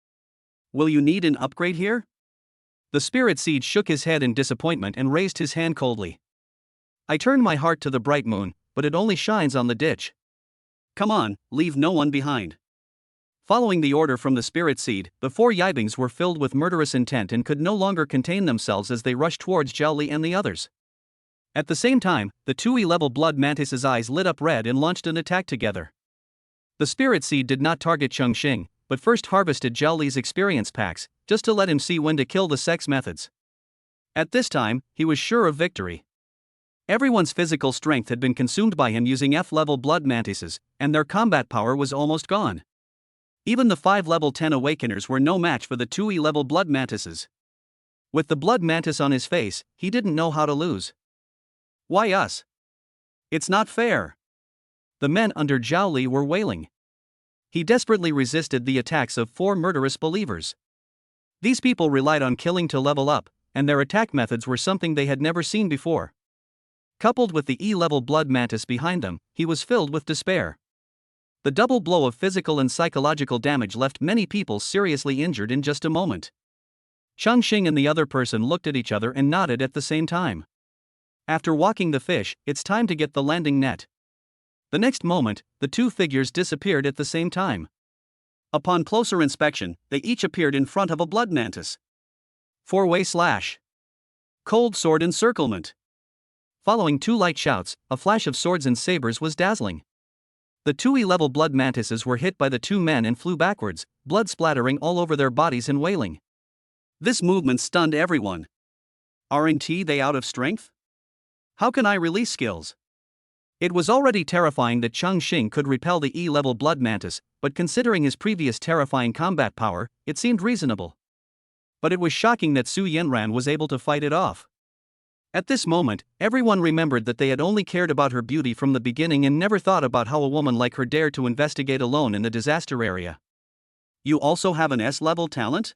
Will you need an upgrade here? The spirit seed shook his head in disappointment and raised his hand coldly. I turn my heart to the bright moon, but it only shines on the ditch. Come on, leave no one behind. Following the order from the spirit seed, the four Yibings were filled with murderous intent and could no longer contain themselves as they rushed towards Zhao Li and the others. At the same time, the 2E-level blood mantis's eyes lit up red and launched an attack together. The spirit seed did not target Chongqing, but first harvested Zhao Li's experience packs, just to let him see when to kill the sex methods. At this time, he was sure of victory. Everyone's physical strength had been consumed by him using F-level blood mantises, and their combat power was almost gone. Even the 5-level 10 awakeners were no match for the 2E-level blood mantises. With the blood mantis on his face, he didn't know how to lose. Why us? It's not fair. The men under Zhao Li were wailing. He desperately resisted the attacks of 4 murderous believers. These people relied on killing to level up, and their attack methods were something they had never seen before. Coupled with the E-level blood mantis behind them, he was filled with despair. The double blow of physical and psychological damage left many people seriously injured in just a moment. Chongqing and the other person looked at each other and nodded at the same time. After walking the fish, it's time to get the landing net. The next moment, the two figures disappeared at the same time. Upon closer inspection, they each appeared in front of a blood mantis. 4-way slash. Cold sword encirclement. Following 2 light shouts, a flash of swords and sabers was dazzling. The 2E-level blood mantises were hit by the 2 men and flew backwards, blood splattering all over their bodies and wailing. This movement stunned everyone. Aren't they out of strength? How can I release skills? It was already terrifying that Chongqing could repel the E-level blood mantis, but considering his previous terrifying combat power, it seemed reasonable. But it was shocking that Su Yanran was able to fight it off. At this moment, everyone remembered that they had only cared about her beauty from the beginning and never thought about how a woman like her dared to investigate alone in the disaster area. You also have an S-level talent?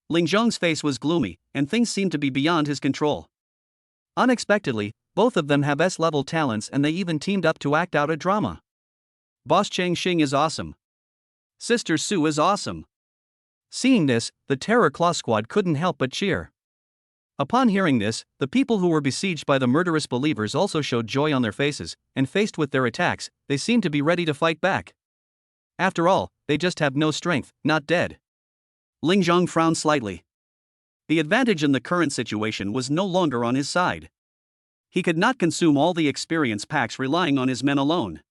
Ling Zhong's face was gloomy, and things seemed to be beyond his control. Unexpectedly, both of them have S-level talents and they even teamed up to act out a drama. Boss Changqing is awesome. Sister Su is awesome. Seeing this, the Terror Claw Squad couldn't help but cheer. Upon hearing this, the people who were besieged by the murderous believers also showed joy on their faces, and faced with their attacks, they seemed to be ready to fight back. After all, they just have no strength, not dead. Ling Zhong frowned slightly. The advantage in the current situation was no longer on his side. He could not consume all the experience packs relying on his men alone.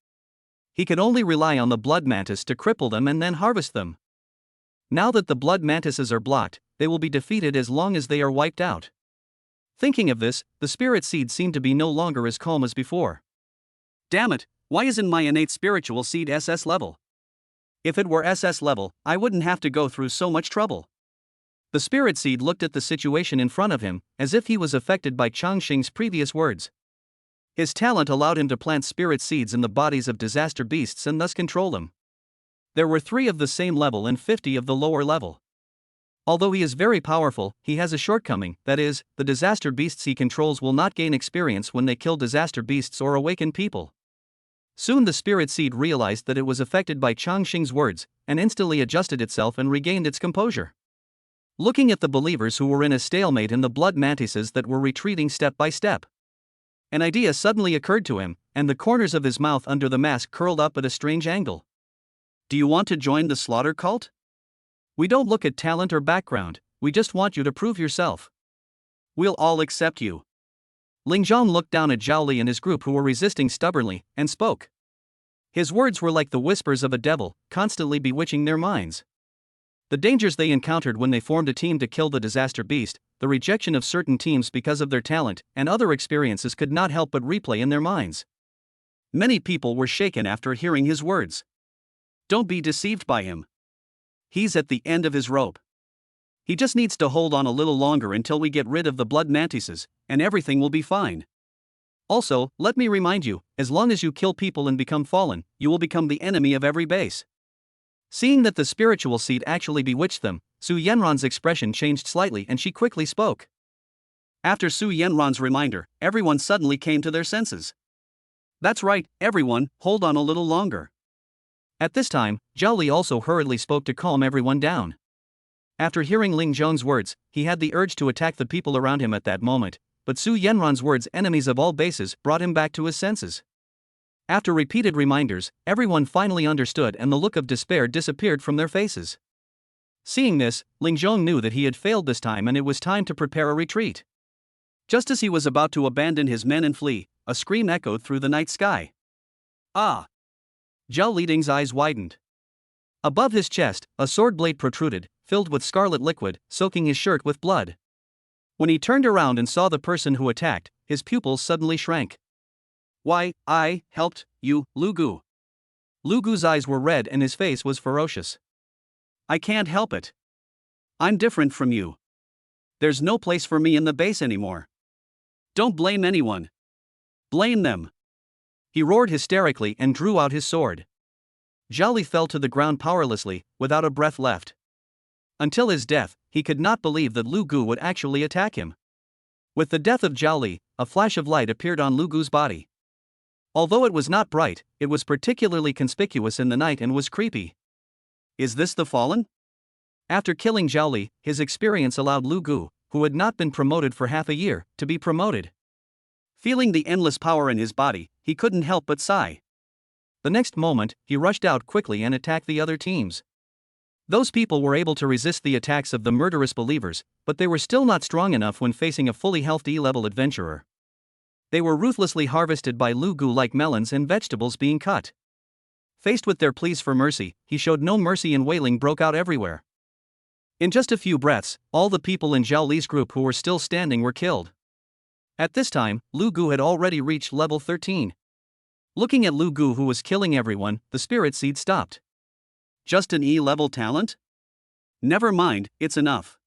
He could only rely on the blood mantis to cripple them and then harvest them. Now that the blood mantises are blocked, they will be defeated as long as they are wiped out. Thinking of this, the spirit seed seemed to be no longer as calm as before. Damn it, why isn't my innate spiritual seed SS level? If it were SS level, I wouldn't have to go through so much trouble. The spirit seed looked at the situation in front of him, as if he was affected by Chongqing's previous words. His talent allowed him to plant spirit seeds in the bodies of disaster beasts and thus control them. There were 3 of the same level and 50 of the lower level. Although he is very powerful, he has a shortcoming, that is, the disaster beasts he controls will not gain experience when they kill disaster beasts or awaken people. Soon the spirit seed realized that it was affected by Chongqing's words, and instantly adjusted itself and regained its composure. Looking at the believers who were in a stalemate and the blood mantises that were retreating step by step, an idea suddenly occurred to him, and the corners of his mouth under the mask curled up at a strange angle. Do you want to join the slaughter cult? We don't look at talent or background, we just want you to prove yourself. We'll all accept you. Ling Zhong looked down at Zhao Li and his group who were resisting stubbornly, and spoke. His words were like the whispers of a devil, constantly bewitching their minds. The dangers they encountered when they formed a team to kill the disaster beast, the rejection of certain teams because of their talent, and other experiences could not help but replay in their minds. Many people were shaken after hearing his words. Don't be deceived by him. He's at the end of his rope. He just needs to hold on a little longer until we get rid of the blood mantises, and everything will be fine. Also, let me remind you, as long as you kill people and become fallen, you will become the enemy of every base. Seeing that the spiritual seed actually bewitched them, Su Yanran's expression changed slightly and she quickly spoke. After Su Yanran's reminder, everyone suddenly came to their senses. That's right, everyone, hold on a little longer. At this time, Zhao Li also hurriedly spoke to calm everyone down. After hearing Ling Zhong's words, he had the urge to attack the people around him at that moment, but Su Yanran's words, enemies of all bases, brought him back to his senses. After repeated reminders, everyone finally understood and the look of despair disappeared from their faces. Seeing this, Ling Zhong knew that he had failed this time and it was time to prepare a retreat. Just as he was about to abandon his men and flee, a scream echoed through the night sky. Ah! Zhao Liding's eyes widened. Above his chest, a sword blade protruded, filled with scarlet liquid, soaking his shirt with blood. When he turned around and saw the person who attacked, his pupils suddenly shrank. Why, I helped you, Lu Gu. Lu Gu's eyes were red and his face was ferocious. I can't help it. I'm different from you. There's no place for me in the base anymore. Don't blame anyone. Blame them. He roared hysterically and drew out his sword. Zhao Li fell to the ground powerlessly, without a breath left. Until his death, he could not believe that Lu Gu would actually attack him. With the death of Zhao Li, a flash of light appeared on Lu Gu's body. Although it was not bright, it was particularly conspicuous in the night and was creepy. Is this the Fallen? After killing Zhao Li, his experience allowed Lu Gu, who had not been promoted for half a year, to be promoted. Feeling the endless power in his body, he couldn't help but sigh. The next moment, he rushed out quickly and attacked the other teams. Those people were able to resist the attacks of the murderous believers, but they were still not strong enough when facing a fully healthy E-level adventurer. They were ruthlessly harvested by Lu Gu like melons and vegetables being cut. Faced with their pleas for mercy, he showed no mercy and wailing broke out everywhere. In just a few breaths, all the people in Zhao Li's group who were still standing were killed. At this time, Lu Gu had already reached level 13. Looking at Lu Gu who was killing everyone, the spirit seed stopped. Just an E-level talent? Never mind, it's enough.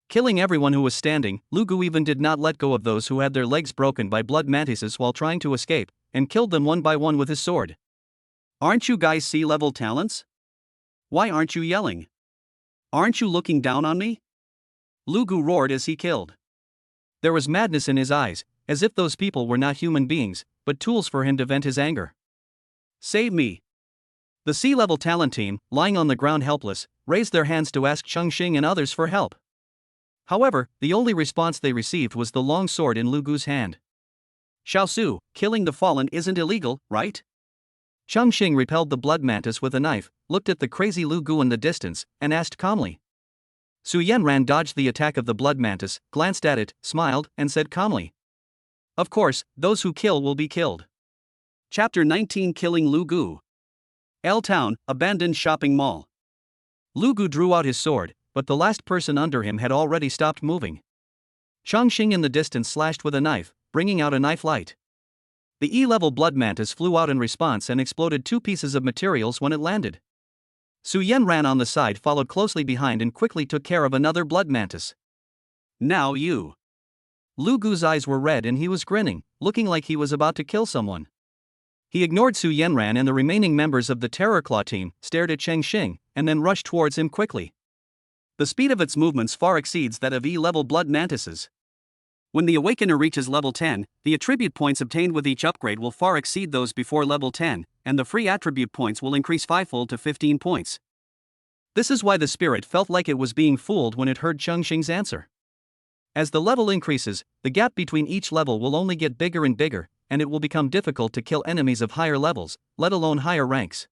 Killing everyone who was standing, Lu Gu even did not let go of those who had their legs broken by blood mantises while trying to escape, and killed them one by one with his sword. Aren't you guys C-level talents? Why aren't you yelling? Aren't you looking down on me? Lu Gu roared as he killed. There was madness in his eyes, as if those people were not human beings, but tools for him to vent his anger. Save me! The C-level talent team, lying on the ground helpless, raised their hands to ask Chongqing and others for help. However, the only response they received was the long sword in Lu Gu's hand. Xiaosu, killing the fallen isn't illegal, right? Chongqing repelled the blood mantis with a knife, looked at the crazy Lu Gu in the distance, and asked calmly. Su Yanran dodged the attack of the blood mantis, glanced at it, smiled, and said calmly. Of course, those who kill will be killed. Chapter 19 Killing Lu Gu. L Town, abandoned shopping mall. Lu Gu drew out his sword, but the last person under him had already stopped moving. Chongqing in the distance slashed with a knife, bringing out a knife light. The E-level blood mantis flew out in response and exploded 2 pieces of materials when it landed. Su Yanran on the side followed closely behind and quickly took care of another blood mantis. Now you. Lu Gu's eyes were red and he was grinning, looking like he was about to kill someone. He ignored Su Yanran and the remaining members of the Terror Claw team, stared at Chongqing, and then rushed towards him quickly. The speed of its movements far exceeds that of E-level blood mantises. When the Awakener reaches level 10, the attribute points obtained with each upgrade will far exceed those before level 10, and the free attribute points will increase 5-fold to 15 points. This is why the spirit felt like it was being fooled when it heard Chongqing's answer. As the level increases, the gap between each level will only get bigger and bigger, and it will become difficult to kill enemies of higher levels, let alone higher ranks.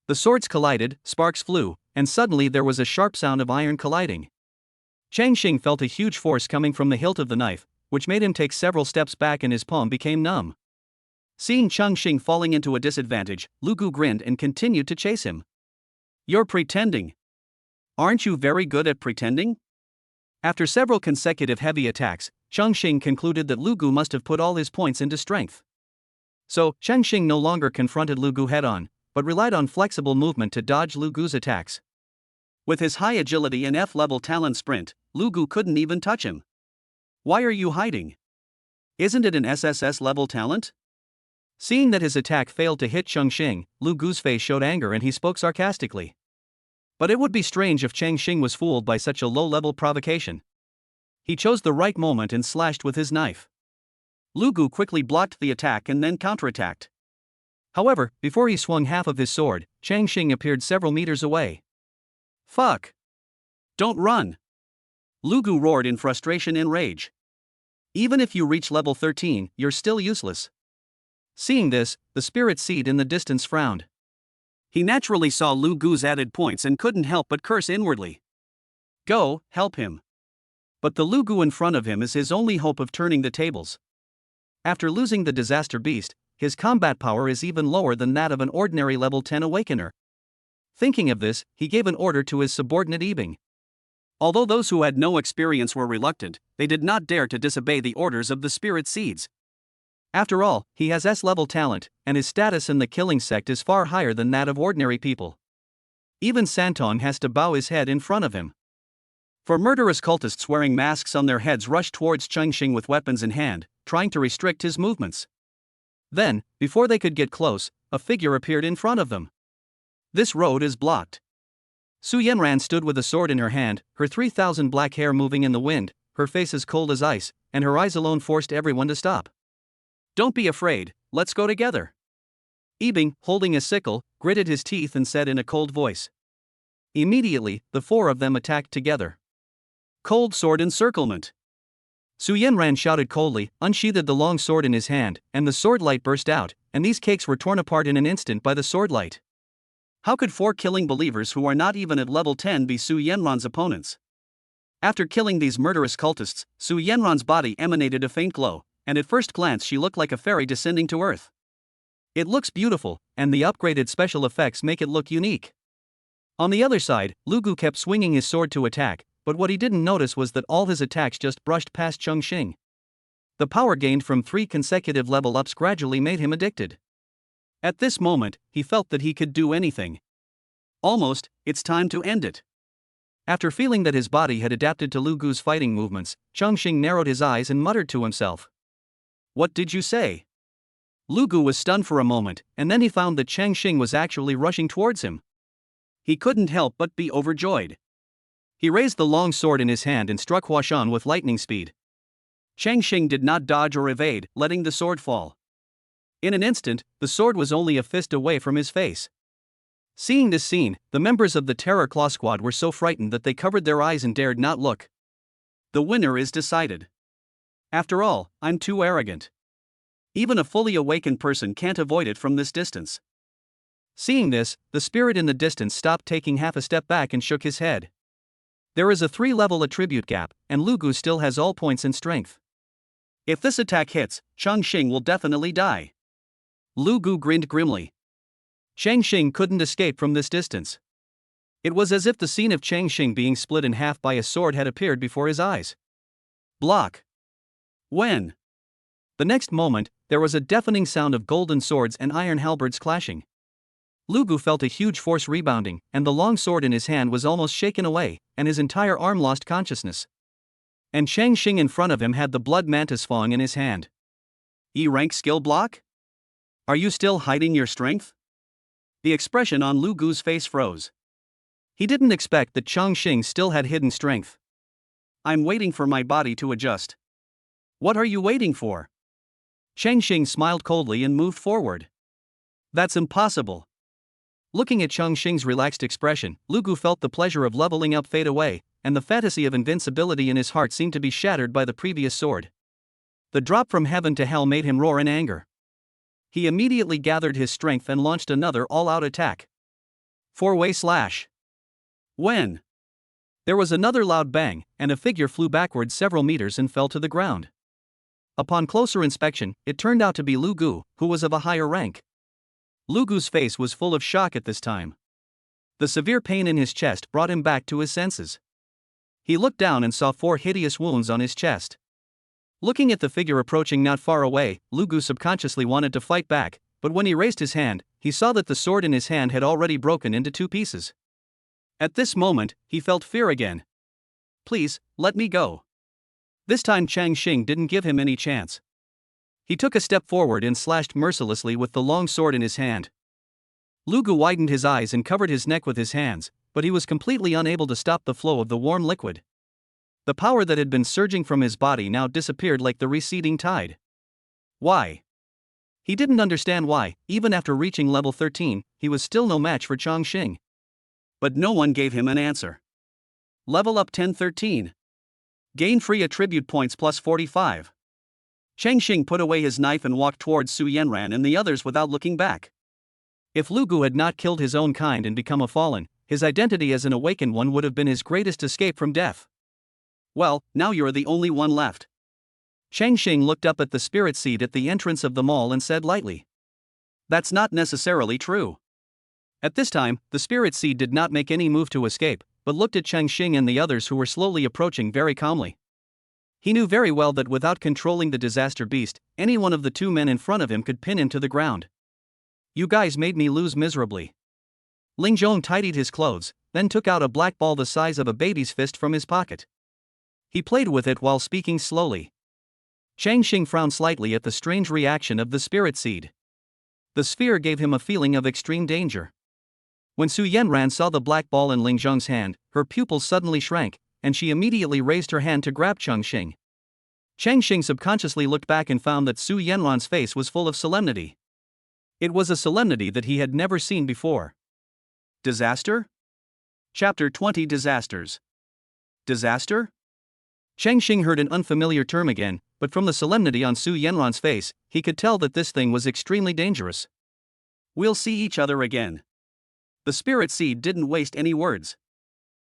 The swords collided, sparks flew, and suddenly there was a sharp sound of iron colliding. Chongqing felt a huge force coming from the hilt of the knife, which made him take several steps back and his palm became numb. Seeing Chongqing falling into a disadvantage, Lu Gu grinned and continued to chase him. You're pretending. Aren't you very good at pretending? After several consecutive heavy attacks, Chongqing concluded that Lu Gu must have put all his points into strength. So, Chongqing no longer confronted Lu Gu head-on, but relied on flexible movement to dodge Lu Gu's attacks. With his high agility and F-level talent sprint, Lu Gu couldn't even touch him. Why are you hiding? Isn't it an SSS-level talent? Seeing that his attack failed to hit Chongqing, Lu Gu's face showed anger and he spoke sarcastically. But it would be strange if Chongqing was fooled by such a low-level provocation. He chose the right moment and slashed with his knife. Lu Gu quickly blocked the attack and then counterattacked. However, before he swung half of his sword, Chongqing appeared several meters away. Fuck! Don't run! Lu Gu roared in frustration and rage. Even if you reach level 13, you're still useless. Seeing this, the spirit seed in the distance frowned. He naturally saw Lu Gu's added points and couldn't help but curse inwardly. Go, help him. But the Lu Gu in front of him is his only hope of turning the tables. After losing the disaster beast, his combat power is even lower than that of an ordinary level 10 awakener. Thinking of this, he gave an order to his subordinate Yibing. Although those who had no experience were reluctant, they did not dare to disobey the orders of the spirit seeds. After all, he has S-level talent, and his status in the killing sect is far higher than that of ordinary people. Even Santon has to bow his head in front of him. For murderous cultists wearing masks on their heads rushed towards Chongqing with weapons in hand, trying to restrict his movements. Then, before they could get close, a figure appeared in front of them. This road is blocked. Su Yanran stood with a sword in her hand, her 3,000 black hair moving in the wind, her face as cold as ice, and her eyes alone forced everyone to stop. Don't be afraid, let's go together. Yibing, holding a sickle, gritted his teeth and said in a cold voice. Immediately, the four of them attacked together. Cold sword encirclement. Su Yanran shouted coldly, unsheathed the long sword in his hand, and the sword light burst out, and these cakes were torn apart in an instant by the sword light. How could four killing believers who are not even at level 10 be Su Yanran's opponents? After killing these murderous cultists, Su Yanran's body emanated a faint glow, and at first glance she looked like a fairy descending to earth. It looks beautiful, and the upgraded special effects make it look unique. On the other side, Lu Gu kept swinging his sword to attack, but what he didn't notice was that all his attacks just brushed past Chongqing. The power gained from 3 consecutive level ups gradually made him addicted. At this moment, he felt that he could do anything. Almost, it's time to end it. After feeling that his body had adapted to Lu Gu's fighting movements, Chongqing narrowed his eyes and muttered to himself. What did you say? Lu Gu was stunned for a moment, and then he found that Chongqing was actually rushing towards him. He couldn't help but be overjoyed. He raised the long sword in his hand and struck Huashan with lightning speed. Chongqing did not dodge or evade, letting the sword fall. In an instant, the sword was only a fist away from his face. Seeing this scene, the members of the Terror Claw Squad were so frightened that they covered their eyes and dared not look. The winner is decided. After all, I'm too arrogant. Even a fully awakened person can't avoid it from this distance. Seeing this, the spirit in the distance stopped taking half a step back and shook his head. There is a 3-level attribute gap, and Lu Gu still has all points in strength. If this attack hits, Chongqing will definitely die. Lu Gu grinned grimly. Chongqing couldn't escape from this distance. It was as if the scene of Chongqing being split in half by a sword had appeared before his eyes. Block. When? The next moment, there was a deafening sound of golden swords and iron halberds clashing. Lu Gu felt a huge force rebounding, and the long sword in his hand was almost shaken away, and his entire arm lost consciousness. And Chongqing in front of him had the blood mantis fang in his hand. E-rank skill block? Are you still hiding your strength? The expression on Lu Gu's face froze. He didn't expect that Chongqing still had hidden strength. I'm waiting for my body to adjust. What are you waiting for? Chongqing smiled coldly and moved forward. That's impossible. Looking at Chongqing's relaxed expression, Lu Gu felt the pleasure of leveling up fade away, and the fantasy of invincibility in his heart seemed to be shattered by the previous sword. The drop from heaven to hell made him roar in anger. He immediately gathered his strength and launched another all-out attack. 4-way slash. When? There was another loud bang, and a figure flew backwards several meters and fell to the ground. Upon closer inspection, it turned out to be Lu Gu, who was of a higher rank. Lu Gu's face was full of shock at this time. The severe pain in his chest brought him back to his senses. He looked down and saw 4 hideous wounds on his chest. Looking at the figure approaching not far away, Lu Gu subconsciously wanted to fight back, but when he raised his hand, he saw that the sword in his hand had already broken into 2 pieces. At this moment, he felt fear again. "Please, let me go." This time Chongqing didn't give him any chance. He took a step forward and slashed mercilessly with the long sword in his hand. Lu Gu widened his eyes and covered his neck with his hands, but he was completely unable to stop the flow of the warm liquid. The power that had been surging from his body now disappeared like the receding tide. Why? He didn't understand why, even after reaching level 13, he was still no match for Chongqing. But no one gave him an answer. Level up 10-13. Gain free attribute points plus 45. Chongqing put away his knife and walked towards Su Yanran and the others without looking back. If Lu Gu had not killed his own kind and become a fallen, his identity as an awakened one would have been his greatest escape from death. "Well, now you're the only one left." Chongqing looked up at the spirit seed at the entrance of the mall and said lightly, "That's not necessarily true." At this time, the spirit seed did not make any move to escape, but looked at Chongqing and the others who were slowly approaching very calmly. He knew very well that without controlling the disaster beast, any one of the 2 men in front of him could pin him to the ground. "You guys made me lose miserably." Ling Zhong tidied his clothes, then took out a black ball the size of a baby's fist from his pocket. He played with it while speaking slowly. Chongqing frowned slightly at the strange reaction of the spirit seed. The sphere gave him a feeling of extreme danger. When Su Yanran saw the black ball in Ling Zhong's hand, her pupils suddenly shrank, and she immediately raised her hand to grab Chongqing. Chongqing subconsciously looked back and found that Su Yanran's face was full of solemnity. It was a solemnity that he had never seen before. Disaster? Chapter 20 Disasters. Disaster? Chongqing heard an unfamiliar term again, but from the solemnity on Su Yanran's face, he could tell that this thing was extremely dangerous. "We'll see each other again." The spirit seed didn't waste any words.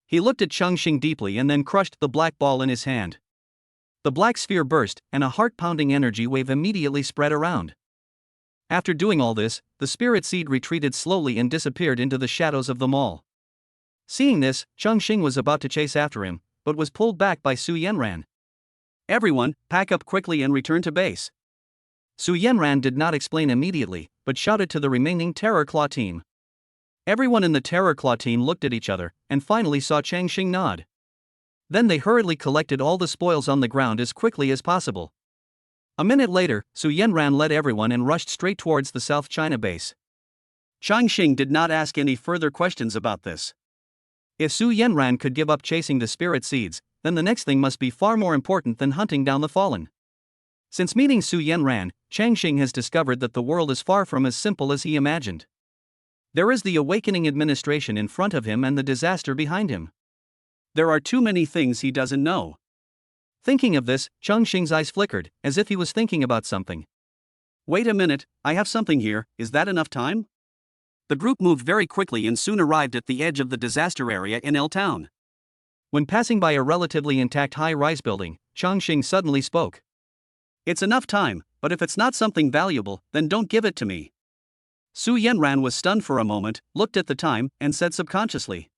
He looked at Chongqing deeply and then crushed the black ball in his hand. The black sphere burst, and a heart-pounding energy wave immediately spread around. After doing all this, the spirit seed retreated slowly and disappeared into the shadows of the mall. Seeing this, Chongqing was about to chase after him, but was pulled back by Su Yanran. "Everyone, pack up quickly and return to base." Su Yanran did not explain immediately, but shouted to the remaining Terror Claw team. Everyone in the Terror Claw team looked at each other, and finally saw Chongqing nod. Then they hurriedly collected all the spoils on the ground as quickly as possible. A minute later, Su Yanran led everyone and rushed straight towards the South China base. Chongqing did not ask any further questions about this. If Su Yanran could give up chasing the spirit seeds, then the next thing must be far more important than hunting down the fallen. Since meeting Su Yanran, Chongqing has discovered that the world is far from as simple as he imagined. There is the awakening administration in front of him and the disaster behind him. There are too many things he doesn't know. Thinking of this, Chongqing's eyes flickered, as if he was thinking about something. "Wait a minute, I have something here, is that enough time?" The group moved very quickly and soon arrived at the edge of the disaster area in L Town. When passing by a relatively intact high-rise building, Chongqing suddenly spoke. "It's enough time, but if it's not something valuable, then don't give it to me." Su Yanran was stunned for a moment, looked at the time, and said subconsciously.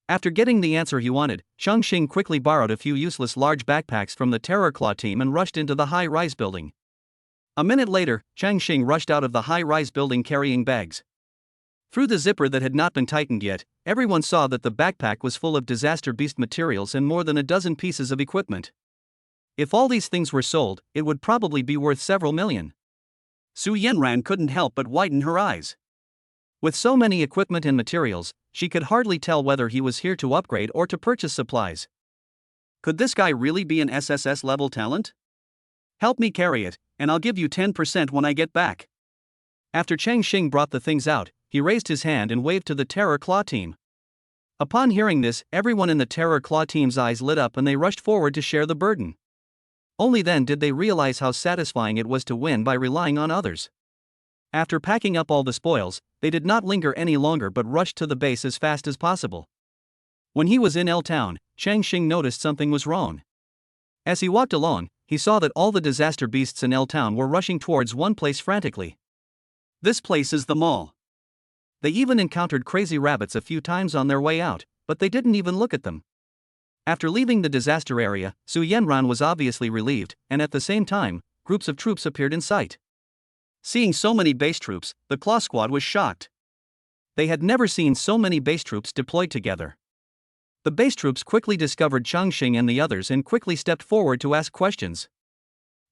After getting the answer he wanted, Chongqing quickly borrowed a few useless large backpacks from the Terror Claw team and rushed into the high-rise building. A minute later, Chongqing rushed out of the high-rise building carrying bags. Through the zipper that had not been tightened yet, everyone saw that the backpack was full of disaster beast materials and more than a dozen pieces of equipment. If all these things were sold, it would probably be worth several million. Su Yanran couldn't help but widen her eyes. With so many equipment and materials, she could hardly tell whether he was here to upgrade or to purchase supplies. Could this guy really be an SSS-level talent? Help me carry it, and I'll give you 10% when I get back. After Chongqing brought the things out, he raised his hand and waved to the Terror Claw team. Upon hearing this, everyone in the Terror Claw team's eyes lit up and they rushed forward to share the burden. Only then did they realize how satisfying it was to win by relying on others. After packing up all the spoils, they did not linger any longer but rushed to the base as fast as possible. When he was in L Town, Chongqing noticed something was wrong. As he walked along, he saw that all the disaster beasts in L Town were rushing towards one place frantically. This place is the mall. They even encountered crazy rabbits a few times on their way out, but they didn't even look at them. After leaving the disaster area, Su Yanran was obviously relieved, and at the same time, groups of troops appeared in sight. Seeing so many base troops, the Claw Squad was shocked. They had never seen so many base troops deployed together. The base troops quickly discovered Chongqing and the others and quickly stepped forward to ask questions.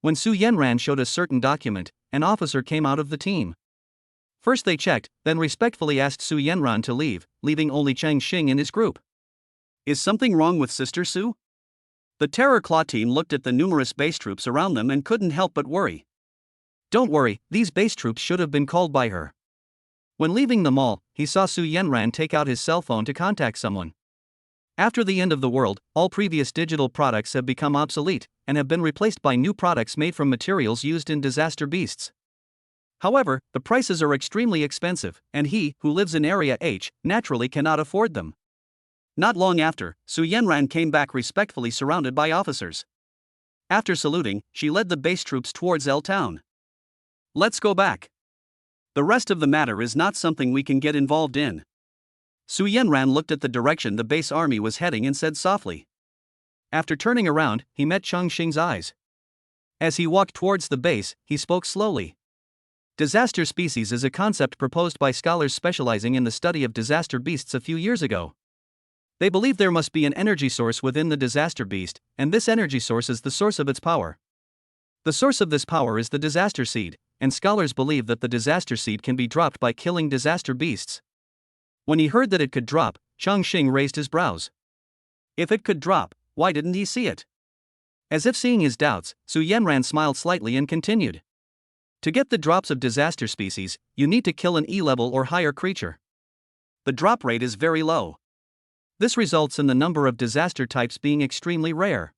When Su Yanran showed a certain document, an officer came out of the team. First they checked, then respectfully asked Su Yanran to leave, leaving only Chongqing in his group. Is something wrong with Sister Su? The Terror Claw team looked at the numerous base troops around them and couldn't help but worry. Don't worry, these base troops should have been called by her. When leaving the mall, he saw Su Yanran take out his cell phone to contact someone. After the end of the world, all previous digital products have become obsolete and have been replaced by new products made from materials used in disaster beasts. However, the prices are extremely expensive, and he, who lives in Area H, naturally cannot afford them. Not long after, Su Yanran came back respectfully surrounded by officers. After saluting, she led the base troops towards L Town. Let's go back. The rest of the matter is not something we can get involved in. Su Yanran looked at the direction the base army was heading and said softly. After turning around, he met Chongqing's eyes. As he walked towards the base, he spoke slowly. Disaster species is a concept proposed by scholars specializing in the study of disaster beasts a few years ago. They believe there must be an energy source within the disaster beast, and this energy source is the source of its power. The source of this power is the disaster seed, and scholars believe that the disaster seed can be dropped by killing disaster beasts. When he heard that it could drop, Chongqing raised his brows. If it could drop, why didn't he see it? As if seeing his doubts, Su Yanran smiled slightly and continued. To get the drops of disaster species, you need to kill an E-level or higher creature. The drop rate is very low. This results in the number of disaster types being extremely rare.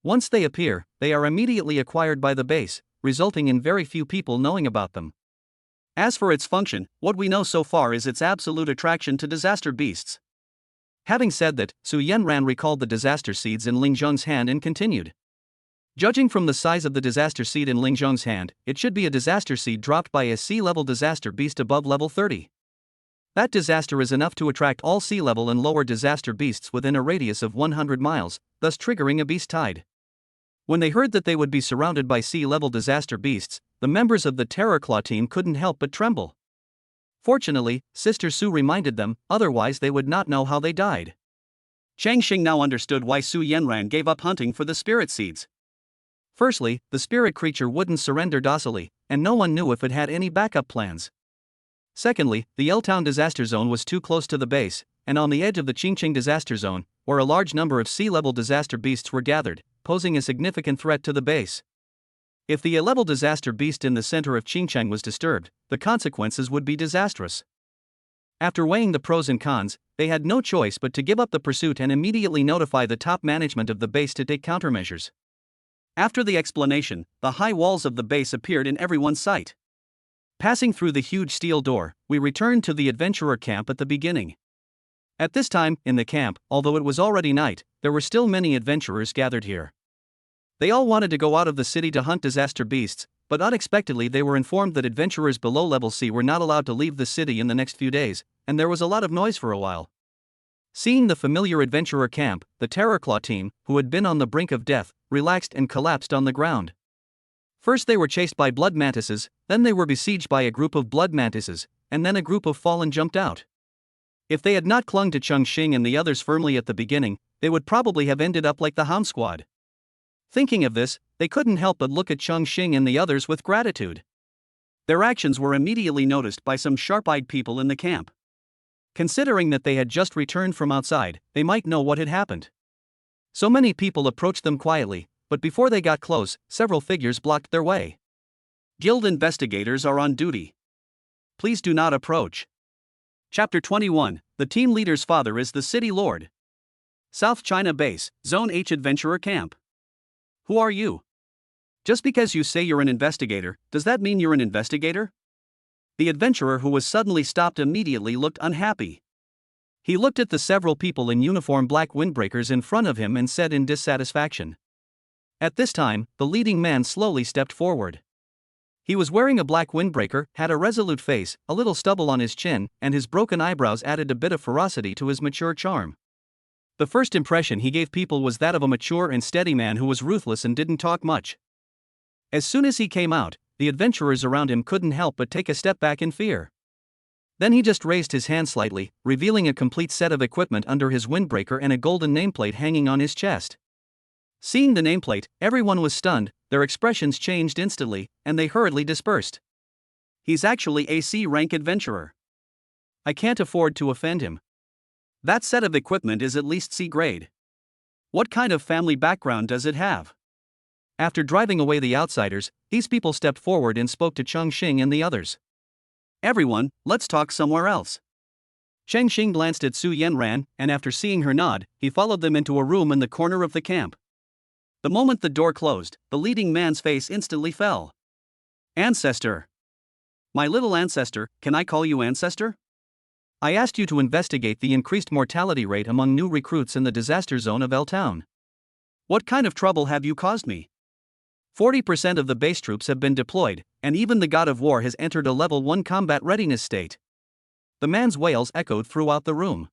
Once they appear, they are immediately acquired by the base, resulting in very few people knowing about them. As for its function, what we know so far is its absolute attraction to disaster beasts. Having said that, Su Yanran recalled the disaster seeds in Ling Zhong's hand and continued. Judging from the size of the disaster seed in Ling Zhong's hand, it should be a disaster seed dropped by a sea-level disaster beast above level 30. That disaster is enough to attract all sea-level and lower disaster beasts within a radius of 100 miles, thus triggering a beast tide. When they heard that they would be surrounded by sea-level disaster beasts, the members of the Terror Claw team couldn't help but tremble. Fortunately, Sister Su reminded them, otherwise they would not know how they died. Chongqing now understood why Su Yanran gave up hunting for the spirit seeds. Firstly, the spirit creature wouldn't surrender docilely, and no one knew if it had any backup plans. Secondly, the L Town disaster zone was too close to the base, and on the edge of the Chongqing disaster zone, where a large number of sea-level disaster beasts were gathered, posing a significant threat to the base. If the A-level disaster beast in the center of Chongqing was disturbed, the consequences would be disastrous. After weighing the pros and cons, they had no choice but to give up the pursuit and immediately notify the top management of the base to take countermeasures. After the explanation, the high walls of the base appeared in everyone's sight. Passing through the huge steel door, we returned to the adventurer camp at the beginning. At this time, in the camp, although it was already night, there were still many adventurers gathered here. They all wanted to go out of the city to hunt disaster beasts, but unexpectedly they were informed that adventurers below level C were not allowed to leave the city in the next few days, and there was a lot of noise for a while. Seeing the familiar adventurer camp, the Terror Claw team, who had been on the brink of death, relaxed and collapsed on the ground. First they were chased by blood mantises, then they were besieged by a group of blood mantises, and then a group of fallen jumped out. If they had not clung to Chongqing and the others firmly at the beginning, they would probably have ended up like the Hound Squad. Thinking of this, they couldn't help but look at Chongqing and the others with gratitude. Their actions were immediately noticed by some sharp-eyed people in the camp. Considering that they had just returned from outside, they might know what had happened. So many people approached them quietly, but before they got close, several figures blocked their way. Guild investigators are on duty. Please do not approach. Chapter 21, The team leader's father is the city lord. South China Base, Zone H Adventurer Camp. Who are you? Just because you say you're an investigator, does that mean you're an investigator? The adventurer who was suddenly stopped immediately looked unhappy. He looked at the several people in uniform black windbreakers in front of him and said in dissatisfaction. At this time, the leading man slowly stepped forward. He was wearing a black windbreaker, had a resolute face, a little stubble on his chin, and his broken eyebrows added a bit of ferocity to his mature charm. The first impression he gave people was that of a mature and steady man who was ruthless and didn't talk much. As soon as he came out, the adventurers around him couldn't help but take a step back in fear. Then he just raised his hand slightly, revealing a complete set of equipment under his windbreaker and a golden nameplate hanging on his chest. Seeing the nameplate, everyone was stunned, their expressions changed instantly, and they hurriedly dispersed. He's actually a C-rank adventurer. I can't afford to offend him. That set of equipment is at least C-grade. What kind of family background does it have? After driving away the outsiders, these people stepped forward and spoke to Chongqing and the others. Everyone, let's talk somewhere else. Chongqing glanced at Su Yanran, and after seeing her nod, he followed them into a room in the corner of the camp. The moment the door closed, the leading man's face instantly fell. Ancestor. My little ancestor, can I call you ancestor? I asked you to investigate the increased mortality rate among new recruits in the disaster zone of L Town. What kind of trouble have you caused me? 40% of the base troops have been deployed, and even the God of War has entered a level 1 combat readiness state. The man's wails echoed throughout the room.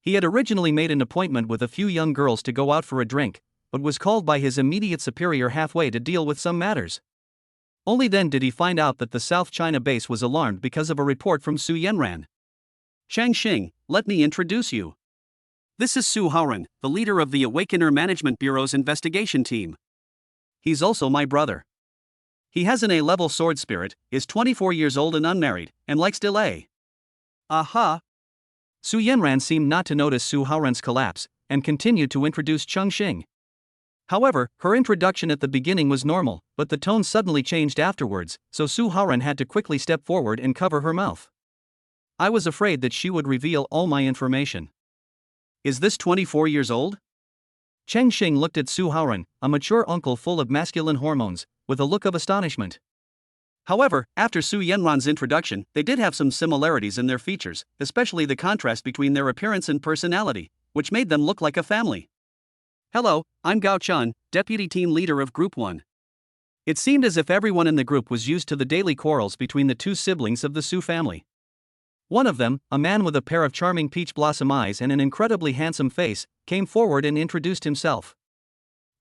He had originally made an appointment with a few young girls to go out for a drink, but was called by his immediate superior halfway to deal with some matters. Only then did he find out that the South China base was alarmed because of a report from Su Yanran. Chongqing, let me introduce you. This is Su Haoran, the leader of the Awakener Management Bureau's investigation team. He's also my brother. He has an A-level sword spirit, is 24 years old and unmarried, and likes delay. Aha! Su Yanran seemed not to notice Su Haoran's collapse, and continued to introduce Chongqing. However, her introduction at the beginning was normal, but the tone suddenly changed afterwards, so Su Haoran had to quickly step forward and cover her mouth. I was afraid that she would reveal all my information. Is this 24 years old? Chongqing looked at Su Haoran, a mature uncle full of masculine hormones, with a look of astonishment. However, after Su Yanran's introduction, they did have some similarities in their features, especially the contrast between their appearance and personality, which made them look like a family. Hello, I'm Gao Chun, deputy team leader of Group 1. It seemed as if everyone in the group was used to the daily quarrels between the two siblings of the Su family. One of them, a man with a pair of charming peach blossom eyes and an incredibly handsome face, came forward and introduced himself.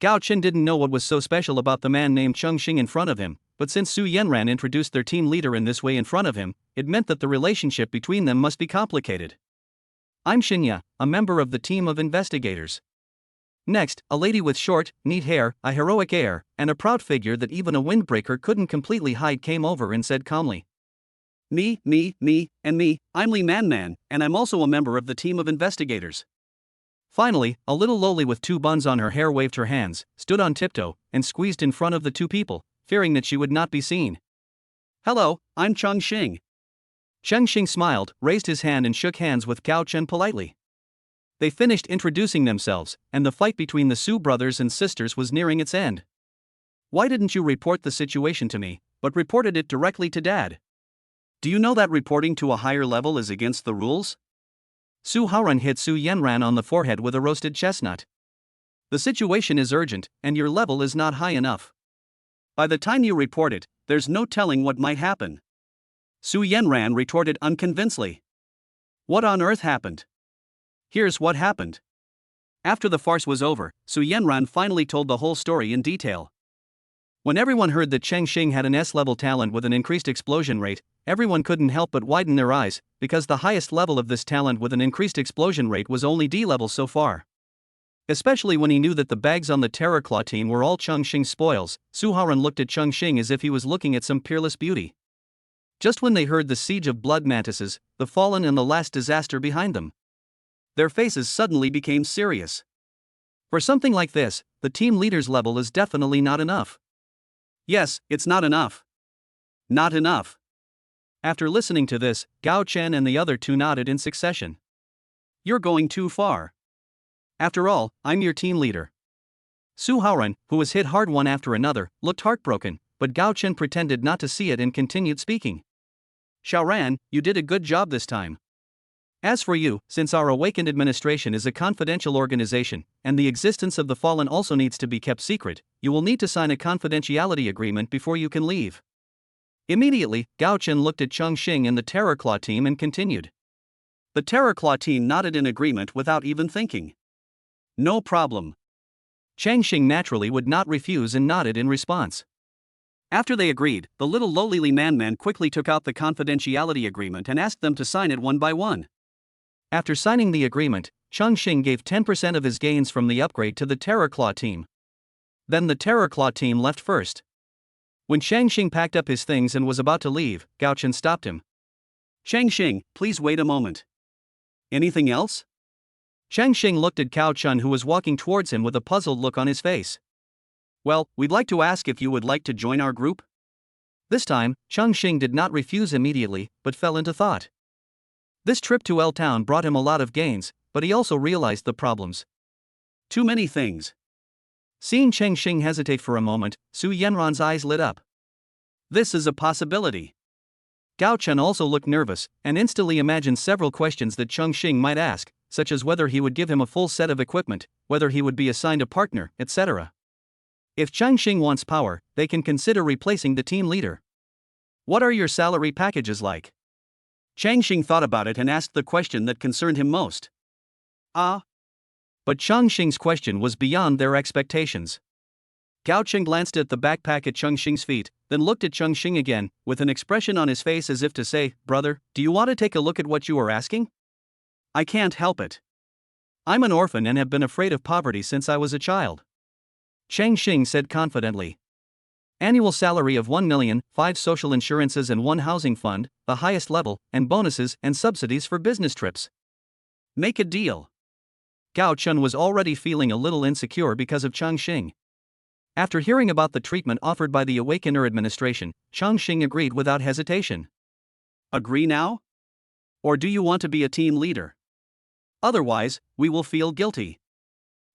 Gao Chen didn't know what was so special about the man named Chongqing in front of him, but since Su Yanran introduced their team leader in this way in front of him, it meant that the relationship between them must be complicated. I'm Xinya, a member of the team of investigators. Next, a lady with short, neat hair, a heroic air, and a proud figure that even a windbreaker couldn't completely hide came over and said calmly. Me, I'm Li Man, and I'm also a member of the team of investigators. Finally, a little lowly with two buns on her hair waved her hands, stood on tiptoe, and squeezed in front of the two people, fearing that she would not be seen. Hello, I'm Chongqing. Chongqing smiled, raised his hand and shook hands with Gao Chen politely. They finished introducing themselves, and the fight between the Su brothers and sisters was nearing its end. Why didn't you report the situation to me, but reported it directly to Dad? Do you know that reporting to a higher level is against the rules? Su Haoran hit Su Yanran on the forehead with a roasted chestnut. The situation is urgent, and your level is not high enough. By the time you report it, there's no telling what might happen. Su Yanran retorted unconvincingly. What on earth happened? Here's what happened. After the farce was over, Su Yanran finally told the whole story in detail. When everyone heard that Chongqing had an S-level talent with an increased explosion rate, everyone couldn't help but widen their eyes, because the highest level of this talent with an increased explosion rate was only D-level so far. Especially when he knew that the bags on the Terror Claw team were all Chongqing's spoils, Su Haoran looked at Chongqing as if he was looking at some peerless beauty. Just when they heard the siege of blood mantises, the fallen and the last disaster behind them, their faces suddenly became serious. For something like this, the team leader's level is definitely not enough. Yes, it's not enough. Not enough. After listening to this, Gao Chen and the other two nodded in succession. You're going too far. After all, I'm your team leader. Su Haoran, who was hit hard one after another, looked heartbroken, but Gao Chen pretended not to see it and continued speaking. Xiaoran, you did a good job this time. As for you, since our Awakened administration is a confidential organization, and the existence of the Fallen also needs to be kept secret, you will need to sign a confidentiality agreement before you can leave. Immediately, Gao Chen looked at Chongqing and the Terror Claw team and continued. The Terror Claw team nodded in agreement without even thinking. No problem. Chongqing naturally would not refuse and nodded in response. After they agreed, the little lowly man quickly took out the confidentiality agreement and asked them to sign it one by one. After signing the agreement, Chongqing gave 10% of his gains from the upgrade to the Terror Claw team. Then the Terror Claw team left first. When Chongqing packed up his things and was about to leave, Gao Chen stopped him. Chongqing, please wait a moment. Anything else? Chongqing looked at Gao Chen, who was walking towards him with a puzzled look on his face. Well, we'd like to ask if you would like to join our group. This time, Chongqing did not refuse immediately, but fell into thought. This trip to L Town brought him a lot of gains, but he also realized the problems. Too many things. Seeing Chongqing hesitate for a moment, Su Yanran's eyes lit up. This is a possibility. Gao Chen also looked nervous, and instantly imagined several questions that Chongqing might ask, such as whether he would give him a full set of equipment, whether he would be assigned a partner, etc. If Chongqing wants power, they can consider replacing the team leader. What are your salary packages like? Chongqing thought about it and asked the question that concerned him most. But Chongqing's question was beyond their expectations. Gao Chen glanced at the backpack at Chongqing's feet, then looked at Chongqing again, with an expression on his face as if to say, "Brother, do you want to take a look at what you are asking? I can't help it. I'm an orphan and have been afraid of poverty since I was a child." Chongqing said confidently. Annual salary of 1 million, 5 social insurances and 1 housing fund, the highest level, and bonuses and subsidies for business trips. Make a deal. Gao Chen was already feeling a little insecure because of Chongqing. After hearing about the treatment offered by the Awakener administration, Chongqing agreed without hesitation. Agree now? Or do you want to be a team leader? Otherwise, we will feel guilty.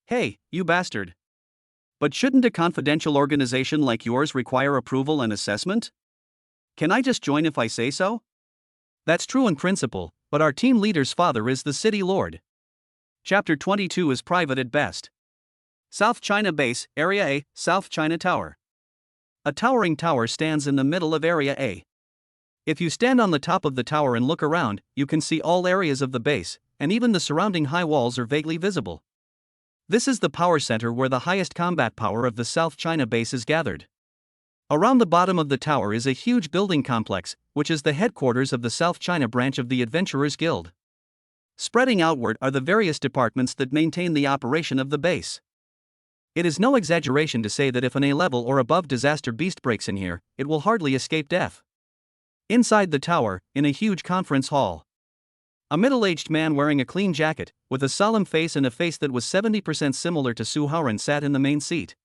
Hey, you bastard. But shouldn't a confidential organization like yours require approval and assessment? Can I just join if I say so? That's true in principle, but our team leader's father is the city lord. Chapter 22 is private at best. South China Base, Area A, South China Tower. A towering tower stands in the middle of Area A. If you stand on the top of the tower and look around, you can see all areas of the base, and even the surrounding high walls are vaguely visible. This is the power center where the highest combat power of the South China Base is gathered. Around the bottom of the tower is a huge building complex, which is the headquarters of the South China branch of the Adventurers Guild. Spreading outward are the various departments that maintain the operation of the base. It is no exaggeration to say that if an A-level or above disaster beast breaks in here, it will hardly escape death. Inside the tower, in a huge conference hall, a middle-aged man wearing a clean jacket, with a solemn face and a face that was 70% similar to Su Haoran sat in the main seat.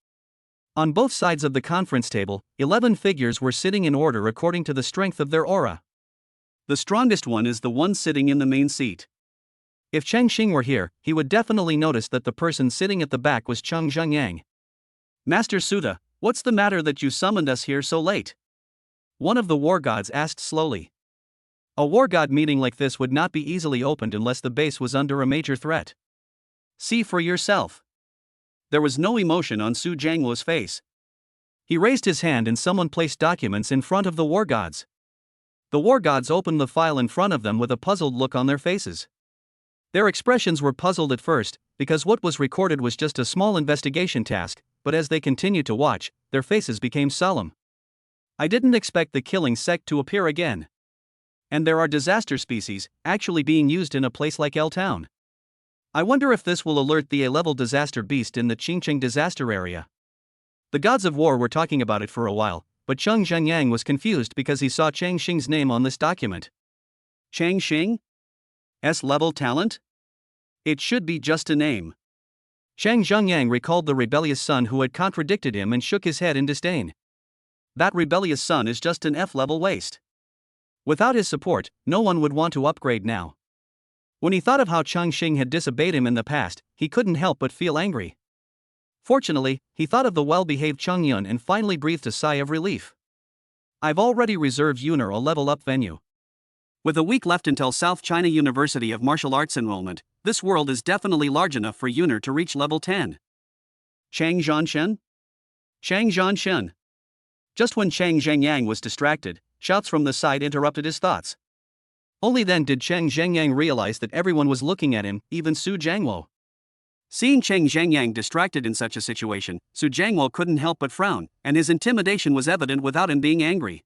On both sides of the conference table, 11 figures were sitting in order according to the strength of their aura. The strongest one is the one sitting in the main seat. If Chongqing were here, he would definitely notice that the person sitting at the back was Cheng Zhengyang. Master Suda, what's the matter that you summoned us here so late? One of the war gods asked slowly. A war god meeting like this would not be easily opened unless the base was under a major threat. See for yourself. There was no emotion on Su Jiangluo's face. He raised his hand and someone placed documents in front of the war gods. The war gods opened the file in front of them with a puzzled look on their faces. Their expressions were puzzled at first, because what was recorded was just a small investigation task, but as they continued to watch, their faces became solemn. I didn't expect the killing sect to appear again. And there are disaster species, actually being used in a place like L Town. I wonder if this will alert the A-level disaster beast in the Chongqing disaster area. The gods of war were talking about it for a while, but Cheng Zhengyang was confused because he saw Chongqing's name on this document. Chongqing? S-level talent? It should be just a name. Cheng Zhengyang recalled the rebellious son who had contradicted him and shook his head in disdain. That rebellious son is just an F-level waste. Without his support, no one would want to upgrade now. When he thought of how Chongqing had disobeyed him in the past, he couldn't help but feel angry. Fortunately, he thought of the well-behaved Chongyun and finally breathed a sigh of relief. I've already reserved Yuner a level-up venue. With a week left until South China University of Martial Arts enrollment, this world is definitely large enough for Yuner to reach level 10. Chang Zhanshen? Chang Zhanshen. Just when Chang Zhengyang was distracted, shouts from the side interrupted his thoughts. Only then did Chang Zhengyang realize that everyone was looking at him, even Su Jiangwo. Seeing Chang Zhengyang distracted in such a situation, Su Jiangwo couldn't help but frown, and his intimidation was evident without him being angry.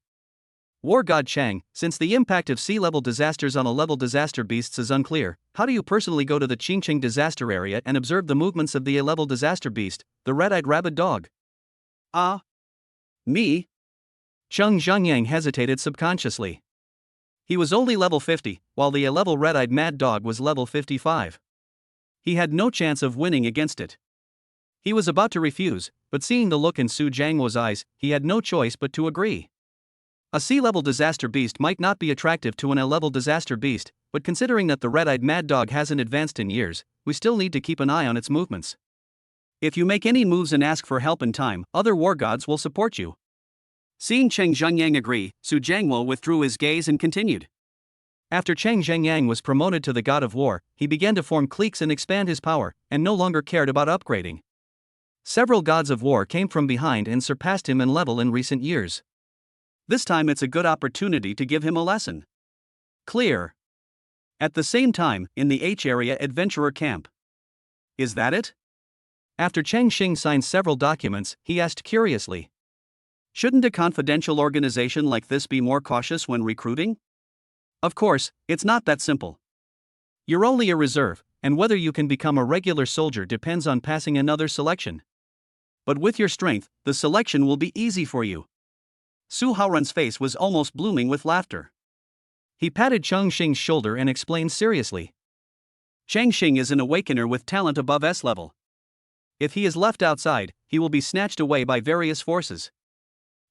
War God Chang, since the impact of sea-level disasters on A-level disaster beasts is unclear, how do you personally go to the Chongqing disaster area and observe the movements of the A-level disaster beast, the red-eyed rabid dog? Me? Chang Zhengyang hesitated subconsciously. He was only level 50, while the A-level red-eyed mad dog was level 55. He had no chance of winning against it. He was about to refuse, but seeing the look in Su Jiangwo's eyes, he had no choice but to agree. A sea-level disaster beast might not be attractive to an A-level disaster beast, but considering that the red-eyed mad dog hasn't advanced in years, we still need to keep an eye on its movements. If you make any moves and ask for help in time, other war gods will support you. Seeing Chang Zhengyang agree, Su Jiangwo withdrew his gaze and continued. After Chang Zhengyang was promoted to the god of war, he began to form cliques and expand his power, and no longer cared about upgrading. Several gods of war came from behind and surpassed him in level in recent years. This time it's a good opportunity to give him a lesson. Clear. At the same time, in the H area adventurer camp. Is that it? After Chongqing signed several documents, he asked curiously. Shouldn't a confidential organization like this be more cautious when recruiting? Of course, it's not that simple. You're only a reserve, and whether you can become a regular soldier depends on passing another selection. But with your strength, the selection will be easy for you. Su Haoran's face was almost blooming with laughter. He patted Chongqing's shoulder and explained seriously. Chongqing is an awakener with talent above S-level. If he is left outside, he will be snatched away by various forces.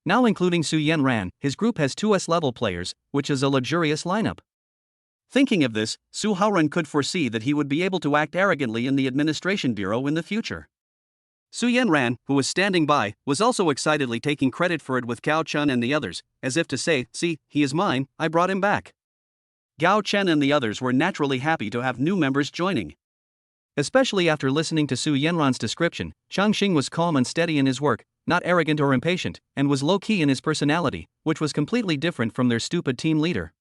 Now including Su Yanran, his group has 2 S-level players, which is a luxurious lineup. Thinking of this, Su Haoran could foresee that he would be able to act arrogantly in the administration bureau in the future. Su Yanran, who was standing by, was also excitedly taking credit for it with Gao Chun and the others, as if to say, see, he is mine, I brought him back. Gao Chen and the others were naturally happy to have new members joining. Especially after listening to Su Yanran's description, Chongqing was calm and steady in his work, not arrogant or impatient, and was low-key in his personality, which was completely different from their stupid team leader.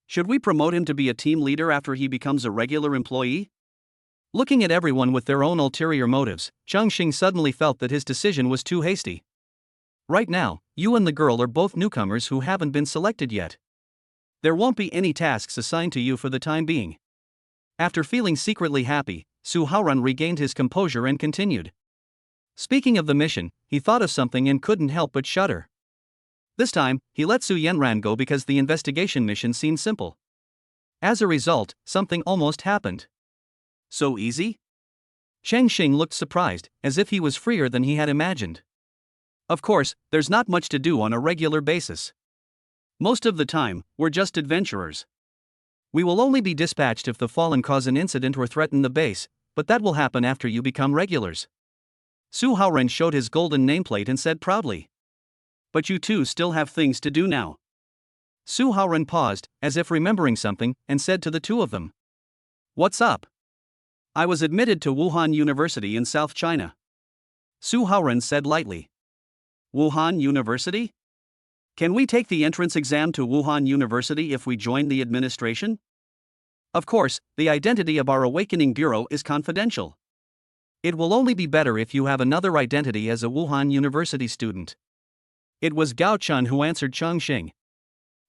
Should we promote him to be a team leader after he becomes a regular employee? Looking at everyone with their own ulterior motives, Chongqing suddenly felt that his decision was too hasty. Right now, you and the girl are both newcomers who haven't been selected yet. There won't be any tasks assigned to you for the time being. After feeling secretly happy, Su Haoran regained his composure and continued. Speaking of the mission, he thought of something and couldn't help but shudder. This time, he let Su Yanran go because the investigation mission seemed simple. As a result, something almost happened. So easy? Chongqing looked surprised, as if he was freer than he had imagined. Of course, there's not much to do on a regular basis. Most of the time, we're just adventurers. We will only be dispatched if the Fallen cause an incident or threaten the base, but that will happen after you become regulars. Su Haoran showed his golden nameplate and said proudly. But you two still have things to do now. Su Haoran paused, as if remembering something, and said to the two of them. What's up? I was admitted to Wuhan University in South China. Su Haoran said lightly. Wuhan University? Can we take the entrance exam to Wuhan University if we join the administration? Of course, the identity of our Awakening Bureau is confidential. It will only be better if you have another identity as a Wuhan University student. It was Gao Chun who answered Chongqing.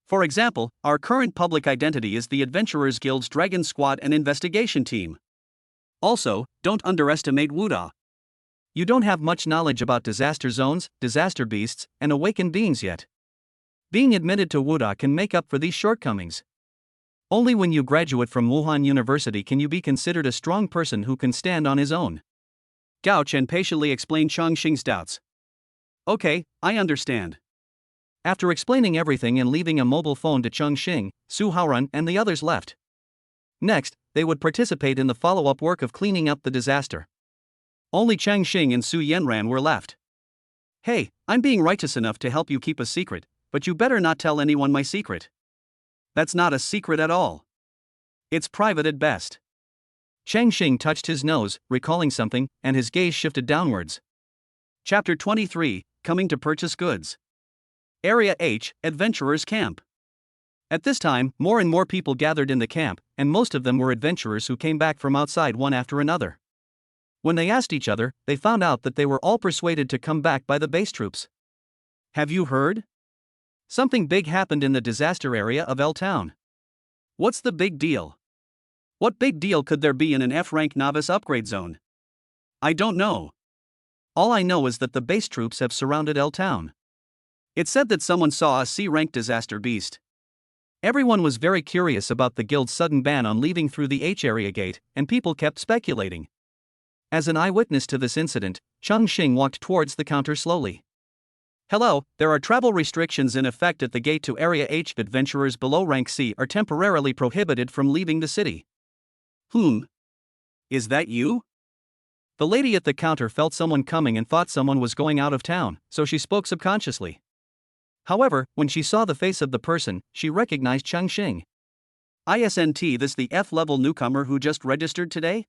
For example, our current public identity is the Adventurers Guild's Dragon Squad and Investigation Team. Also, don't underestimate Wuda. You don't have much knowledge about disaster zones, disaster beasts, and awakened beings yet. Being admitted to Wuda can make up for these shortcomings. Only when you graduate from Wuhan University can you be considered a strong person who can stand on his own. Gao Chen patiently explained Chongqing's doubts. Okay, I understand. After explaining everything and leaving a mobile phone to Chongqing, Su Haoran and the others left. Next, they would participate in the follow-up work of cleaning up the disaster. Only Chongqing and Su Yanran were left. Hey, I'm being righteous enough to help you keep a secret, but you better not tell anyone my secret. That's not a secret at all. It's private at best. Chongqing touched his nose, recalling something, and his gaze shifted downwards. Chapter 23, Coming to Purchase Goods. Area H, Adventurers Camp. At this time, more and more people gathered in the camp, and most of them were adventurers who came back from outside one after another. When they asked each other, they found out that they were all persuaded to come back by the base troops. Have you heard? Something big happened in the disaster area of L Town. What's the big deal? What big deal could there be in an F-rank novice upgrade zone? I don't know. All I know is that the base troops have surrounded L Town. It said that someone saw a C-rank disaster beast. Everyone was very curious about the guild's sudden ban on leaving through the H area gate, and people kept speculating. As an eyewitness to this incident, Chongqing walked towards the counter slowly. Hello, there are travel restrictions in effect at the gate to Area H. Adventurers below rank C are temporarily prohibited from leaving the city. Is that you? The lady at the counter felt someone coming and thought someone was going out of town, so she spoke subconsciously. However, when she saw the face of the person, she recognized Chongqing. Isn't this the F-level newcomer who just registered today?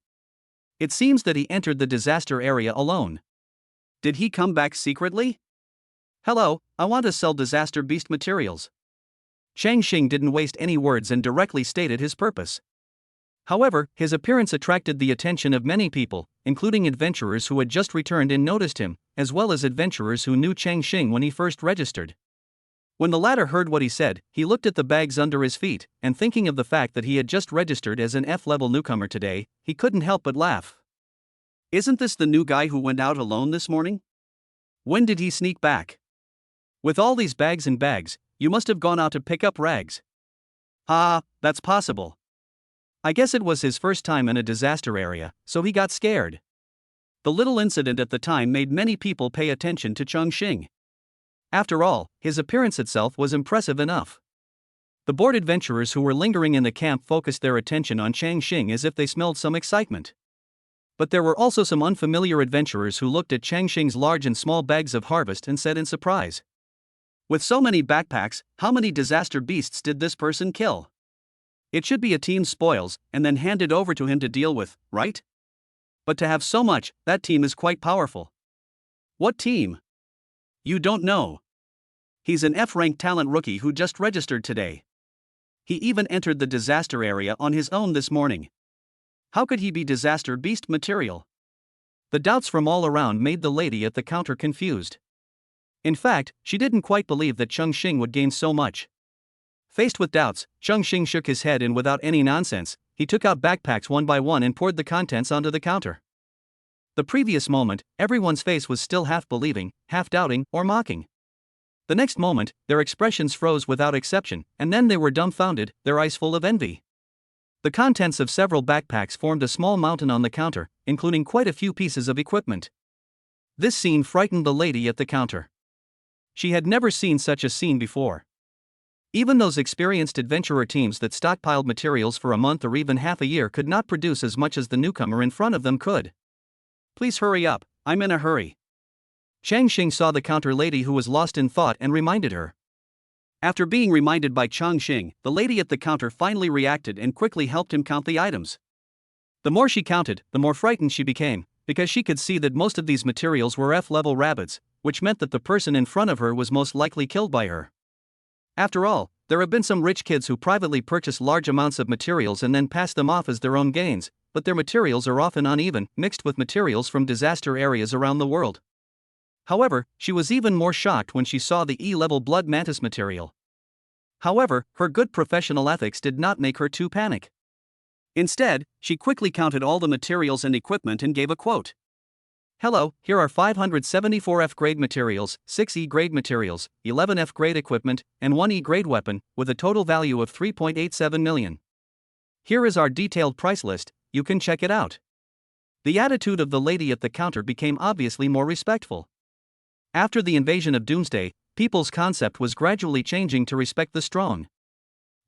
It seems that he entered the disaster area alone. Did he come back secretly? Hello, I want to sell disaster beast materials. Chongqing didn't waste any words and directly stated his purpose. However, his appearance attracted the attention of many people, including adventurers who had just returned and noticed him, as well as adventurers who knew Chongqing when he first registered. When the latter heard what he said, he looked at the bags under his feet, and thinking of the fact that he had just registered as an F-level newcomer today, he couldn't help but laugh. Isn't this the new guy who went out alone this morning? When did he sneak back? With all these bags and bags, you must have gone out to pick up rags. That's possible. I guess it was his first time in a disaster area, so he got scared. The little incident at the time made many people pay attention to Chongqing. After all, his appearance itself was impressive enough. The bored adventurers who were lingering in the camp focused their attention on Chongqing as if they smelled some excitement. But there were also some unfamiliar adventurers who looked at Chongqing's large and small bags of harvest and said in surprise, "With so many backpacks, how many disaster beasts did this person kill? It should be a team's spoils, and then handed over to him to deal with, right? But to have so much, that team is quite powerful." What team? You don't know. He's an F-rank talent rookie who just registered today. He even entered the disaster area on his own this morning. How could he be disaster beast material? The doubts from all around made the lady at the counter confused. In fact, she didn't quite believe that Chongqing would gain so much. Faced with doubts, Chongqing shook his head and without any nonsense, he took out backpacks one by one and poured the contents onto the counter. The previous moment, everyone's face was still half believing, half doubting, or mocking. The next moment, their expressions froze without exception, and then they were dumbfounded, their eyes full of envy. The contents of several backpacks formed a small mountain on the counter, including quite a few pieces of equipment. This scene frightened the lady at the counter. She had never seen such a scene before. Even those experienced adventurer teams that stockpiled materials for a month or even half a year could not produce as much as the newcomer in front of them could. Please hurry up, I'm in a hurry. Chongqing saw the counter lady who was lost in thought and reminded her. After being reminded by Chongqing, the lady at the counter finally reacted and quickly helped him count the items. The more she counted, the more frightened she became, because she could see that most of these materials were F-level rabbits, which meant that the person in front of her was most likely killed by her. After all, there have been some rich kids who privately purchase large amounts of materials and then pass them off as their own gains, but their materials are often uneven, mixed with materials from disaster areas around the world. However, she was even more shocked when she saw the E-level blood mantis material. However, her good professional ethics did not make her too panic. Instead, she quickly counted all the materials and equipment and gave a quote. Hello, here are 574 F-grade materials, 6 E-grade materials, 11 F-grade equipment, and 1 E-grade weapon, with a total value of 3.87 million. Here is our detailed price list, you can check it out. The attitude of the lady at the counter became obviously more respectful. After the invasion of Doomsday, people's concept was gradually changing to respect the strong.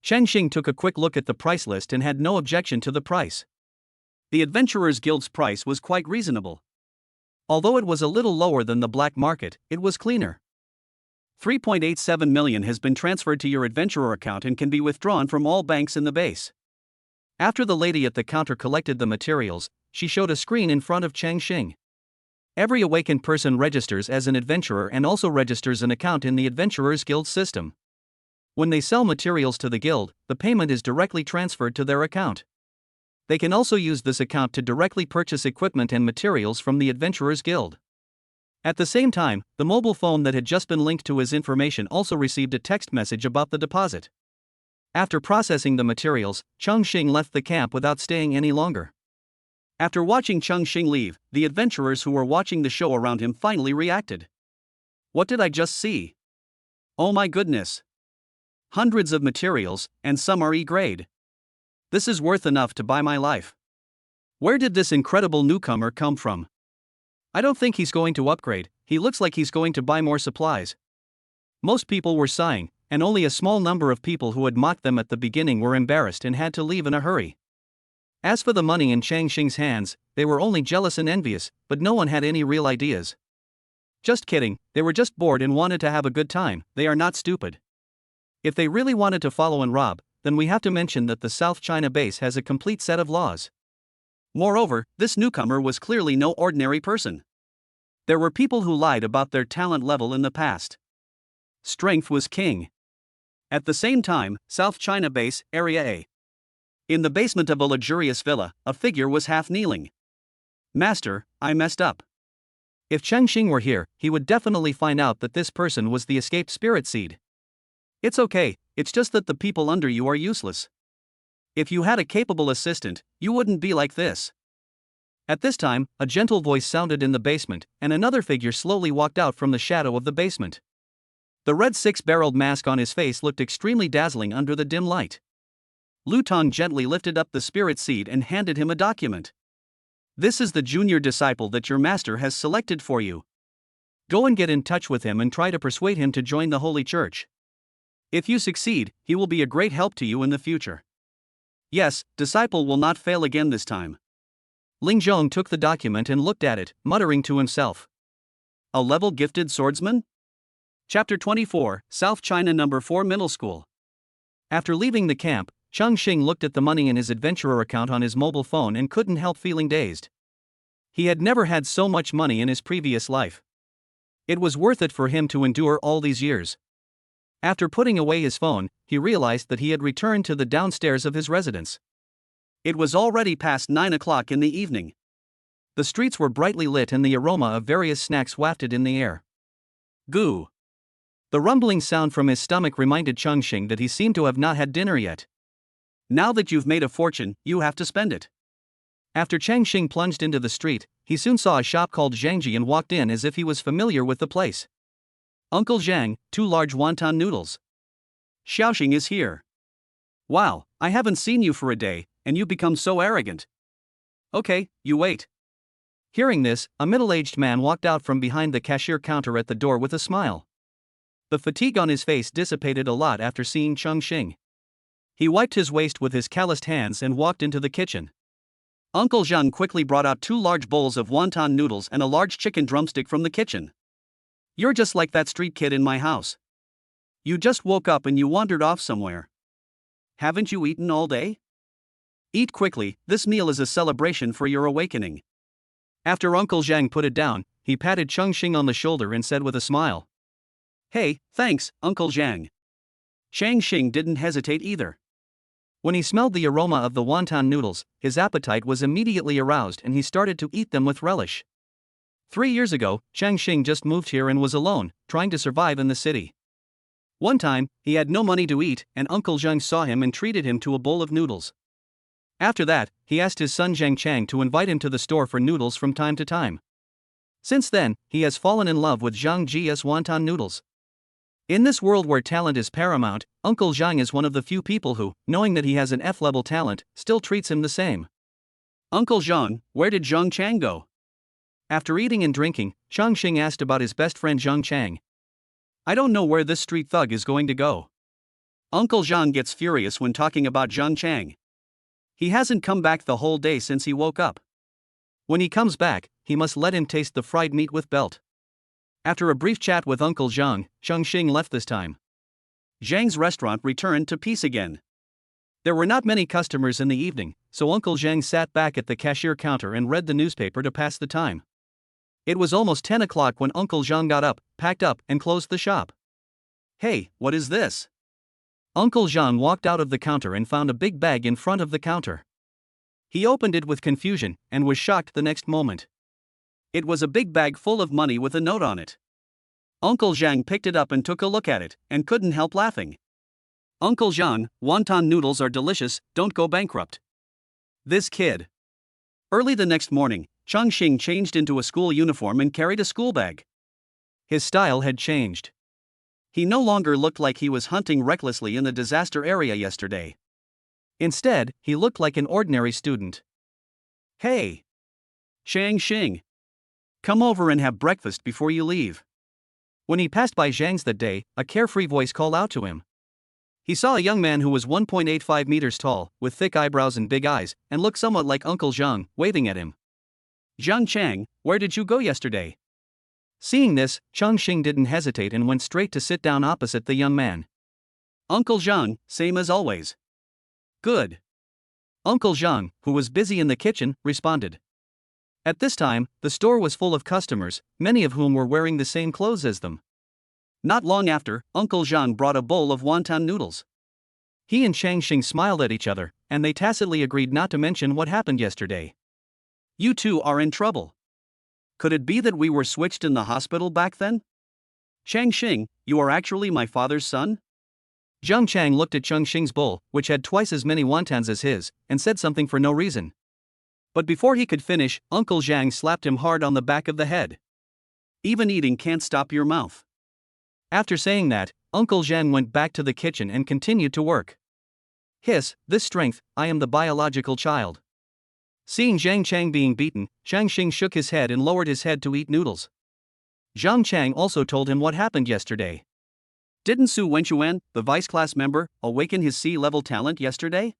Chongqing took a quick look at the price list and had no objection to the price. The Adventurers Guild's price was quite reasonable. Although it was a little lower than the black market, it was cleaner. $3.87 million has been transferred to your adventurer account and can be withdrawn from all banks in the base. After the lady at the counter collected the materials, she showed a screen in front of Chongqing. Every awakened person registers as an adventurer and also registers an account in the Adventurers Guild system. When they sell materials to the guild, the payment is directly transferred to their account. They can also use this account to directly purchase equipment and materials from the Adventurers Guild. At the same time, the mobile phone that had just been linked to his information also received a text message about the deposit. After processing the materials, Chongqing left the camp without staying any longer. After watching Chongqing leave, the adventurers who were watching the show around him finally reacted. What did I just see? Oh my goodness! Hundreds of materials, and some are E-grade. This is worth enough to buy my life. Where did this incredible newcomer come from? I don't think he's going to upgrade, he looks like he's going to buy more supplies. Most people were sighing, and only a small number of people who had mocked them at the beginning were embarrassed and had to leave in a hurry. As for the money in Chongqing's hands, they were only jealous and envious, but no one had any real ideas. Just kidding, they were just bored and wanted to have a good time, they are not stupid. If they really wanted to follow and rob, then we have to mention that the South China base has a complete set of laws. Moreover, this newcomer was clearly no ordinary person. There were people who lied about their talent level in the past. Strength was king. At the same time, South China base, Area A. In the basement of a luxurious villa, a figure was half kneeling. Master, I messed up. If Chongqing were here, he would definitely find out that this person was the escaped spirit seed. It's okay, it's just that the people under you are useless. If you had a capable assistant, you wouldn't be like this. At this time, a gentle voice sounded in the basement, and another figure slowly walked out from the shadow of the basement. The red six-barreled mask on his face looked extremely dazzling under the dim light. Lu Tong gently lifted up the spirit seed and handed him a document. This is the junior disciple that your master has selected for you. Go and get in touch with him and try to persuade him to join the Holy Church. If you succeed, he will be a great help to you in the future. Yes, disciple will not fail again this time. Ling Zhong took the document and looked at it, muttering to himself. A level-gifted swordsman? Chapter 24, South China No. 4 Middle School. After leaving the camp, Chongqing looked at the money in his adventurer account on his mobile phone and couldn't help feeling dazed. He had never had so much money in his previous life. It was worth it for him to endure all these years. After putting away his phone, he realized that he had returned to the downstairs of his residence. It was already past 9 o'clock in the evening. The streets were brightly lit and the aroma of various snacks wafted in the air. Goo! The rumbling sound from his stomach reminded Chongqing that he seemed to have not had dinner yet. Now that you've made a fortune, you have to spend it. After Chongqing plunged into the street, he soon saw a shop called Zhangji and walked in as if he was familiar with the place. Uncle Zhang, 2 large wonton noodles. Xiaoxing is here. Wow, I haven't seen you for a day, and you've become so arrogant. Okay, you wait. Hearing this, a middle-aged man walked out from behind the cashier counter at the door with a smile. The fatigue on his face dissipated a lot after seeing Chongqing. He wiped his waist with his calloused hands and walked into the kitchen. Uncle Zhang quickly brought out 2 large bowls of wonton noodles and a large chicken drumstick from the kitchen. You're just like that street kid in my house. You just woke up and you wandered off somewhere. Haven't you eaten all day? Eat quickly, this meal is a celebration for your awakening. After Uncle Zhang put it down, he patted Chongqing on the shoulder and said with a smile. Hey, thanks, Uncle Zhang. Chongqing didn't hesitate either. When he smelled the aroma of the wonton noodles, his appetite was immediately aroused and he started to eat them with relish. 3 years ago, Chongqing just moved here and was alone, trying to survive in the city. One time, he had no money to eat, and Uncle Zhang saw him and treated him to a bowl of noodles. After that, he asked his son Chang to invite him to the store for noodles from time to time. Since then, he has fallen in love with Zhang Ji's wonton noodles. In this world where talent is paramount, Uncle Zhang is one of the few people who, knowing that he has an F-level talent, still treats him the same. Uncle Zhang, where did Zhang Chang go? After eating and drinking, Chongqing asked about his best friend Zhang Chang. I don't know where this street thug is going to go. Uncle Zhang gets furious when talking about Zhang Chang. He hasn't come back the whole day since he woke up. When he comes back, he must let him taste the fried meat with belt. After a brief chat with Uncle Zhang, Chongqing left this time. Zhang's restaurant returned to peace again. There were not many customers in the evening, so Uncle Zhang sat back at the cashier counter and read the newspaper to pass the time. It was almost 10 o'clock when Uncle Zhang got up, packed up, and closed the shop. "Hey, what is this?" Uncle Zhang walked out of the counter and found a big bag in front of the counter. He opened it with confusion and was shocked the next moment. It was a big bag full of money with a note on it. Uncle Zhang picked it up and took a look at it, and couldn't help laughing. "Uncle Zhang, wonton noodles are delicious, don't go bankrupt." This kid. Early the next morning, Chongqing changed into a school uniform and carried a school bag. His style had changed. He no longer looked like he was hunting recklessly in the disaster area yesterday. Instead, he looked like an ordinary student. "Hey! Changqing! Come over and have breakfast before you leave." When he passed by Zhang's that day, a carefree voice called out to him. He saw a young man who was 1.85 meters tall, with thick eyebrows and big eyes, and looked somewhat like Uncle Zhang, waving at him. "Zhang Chang, where did you go yesterday?" Seeing this, Chongqing didn't hesitate and went straight to sit down opposite the young man. "Uncle Zhang, same as always." "Good." Uncle Zhang, who was busy in the kitchen, responded. At this time, the store was full of customers, many of whom were wearing the same clothes as them. Not long after, Uncle Zhang brought a bowl of wonton noodles. He and Changqing smiled at each other, and they tacitly agreed not to mention what happened yesterday. "You two are in trouble. Could it be that we were switched in the hospital back then? Changqing, you are actually my father's son?" Zhang Chang looked at Chongqing's bowl, which had twice as many wontons as his, and said something for no reason. But before he could finish, Uncle Zhang slapped him hard on the back of the head. "Even eating can't stop your mouth." After saying that, Uncle Zhang went back to the kitchen and continued to work. "Hiss, this strength, I am the biological child." Seeing Zhang Chang being beaten, Changqing shook his head and lowered his head to eat noodles. Zhang Chang also told him what happened yesterday. "Didn't Su Wenchuan, the vice class member, awaken his C-level talent yesterday?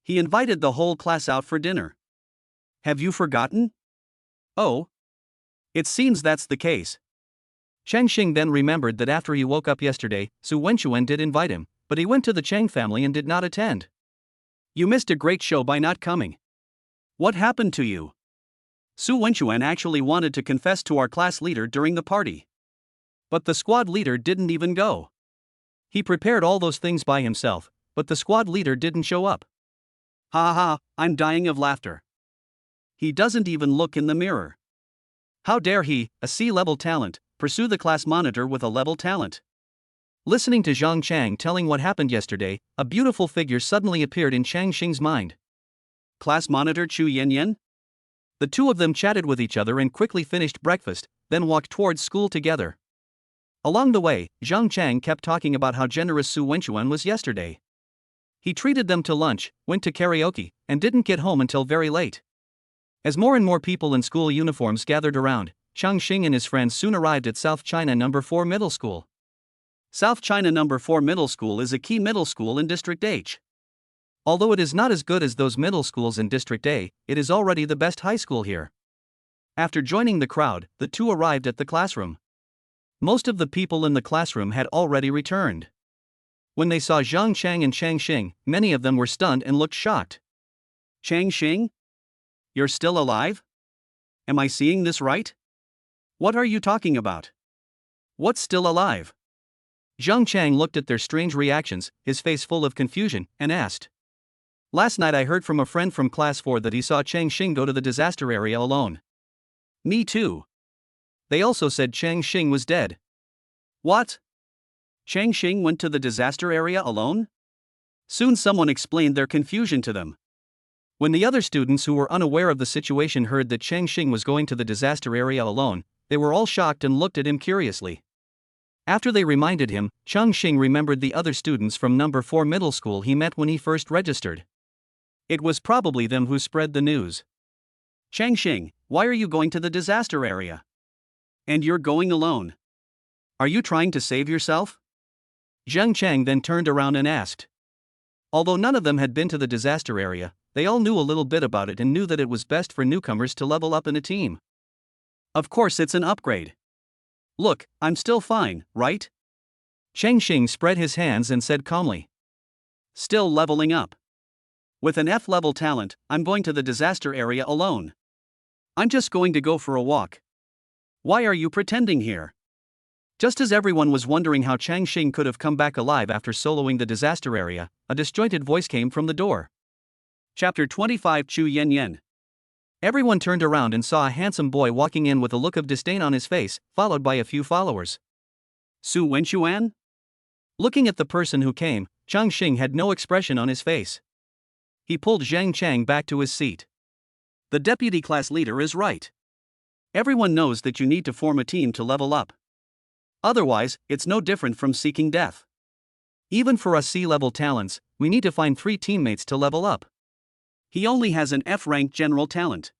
He invited the whole class out for dinner. Have you forgotten?" "Oh. It seems that's the case." Changqing then remembered that after he woke up yesterday, Su Wenchuan did invite him, but he went to the Chang family and did not attend. "You missed a great show by not coming. What happened to you?" "Su Wenchuan actually wanted to confess to our class leader during the party. But the squad leader didn't even go. He prepared all those things by himself, but the squad leader didn't show up." "Ha ha, I'm dying of laughter. He doesn't even look in the mirror. How dare he, a C-level talent, pursue the class monitor with a level talent?" Listening to Zhang Chang telling what happened yesterday, a beautiful figure suddenly appeared in Changqing's mind. "Class monitor Chu Yanyan?" The two of them chatted with each other and quickly finished breakfast, then walked towards school together. Along the way, Zhang Chang kept talking about how generous Su Wenchuan was yesterday. He treated them to lunch, went to karaoke, and didn't get home until very late. As more and more people in school uniforms gathered around, Chongqing and his friends soon arrived at South China No. 4 Middle School. South China No. 4 Middle School is a key middle school in District H. Although it is not as good as those middle schools in District A, it is already the best high school here. After joining the crowd, the two arrived at the classroom. Most of the people in the classroom had already returned. When they saw Zhang Chang and Changqing, many of them were stunned and looked shocked. "Changqing? You're still alive? Am I seeing this right? What are you talking about? What's still alive?" Zhang Chang looked at their strange reactions, his face full of confusion, and asked. "Last night I heard from a friend from class 4 that he saw Changqing go to the disaster area alone." "Me too. They also said Changqing was dead." "What? Changqing went to the disaster area alone?" Soon someone explained their confusion to them. When the other students who were unaware of the situation heard that Changqing was going to the disaster area alone, they were all shocked and looked at him curiously. After they reminded him, Chongqing remembered the other students from No. 4 Middle School he met when he first registered. It was probably them who spread the news. "Changqing, why are you going to the disaster area? And you're going alone. Are you trying to save yourself?" Zhang Chang then turned around and asked. Although none of them had been to the disaster area, they all knew a little bit about it and knew that it was best for newcomers to level up in a team. Of course it's an upgrade. Look, I'm still fine, right? Chongqing spread his hands and said calmly. Still leveling up. With an F-level talent, I'm going to the disaster area alone. I'm just going to go for a walk. Why are you pretending here? Just as everyone was wondering how Chongqing could have come back alive after soloing the disaster area, a disjointed voice came from the door. Chapter 25 Chu Yen Yen. Everyone turned around and saw a handsome boy walking in with a look of disdain on his face, followed by a few followers. Su Wenchuan? Looking at the person who came, Chongqing had no expression on his face. He pulled Zhang Chang back to his seat. The deputy class leader is right. Everyone knows that you need to form a team to level up. Otherwise, it's no different from seeking death. Even for us C-level talents, we need to find 3 teammates to level up. He only has an F-ranked general talent.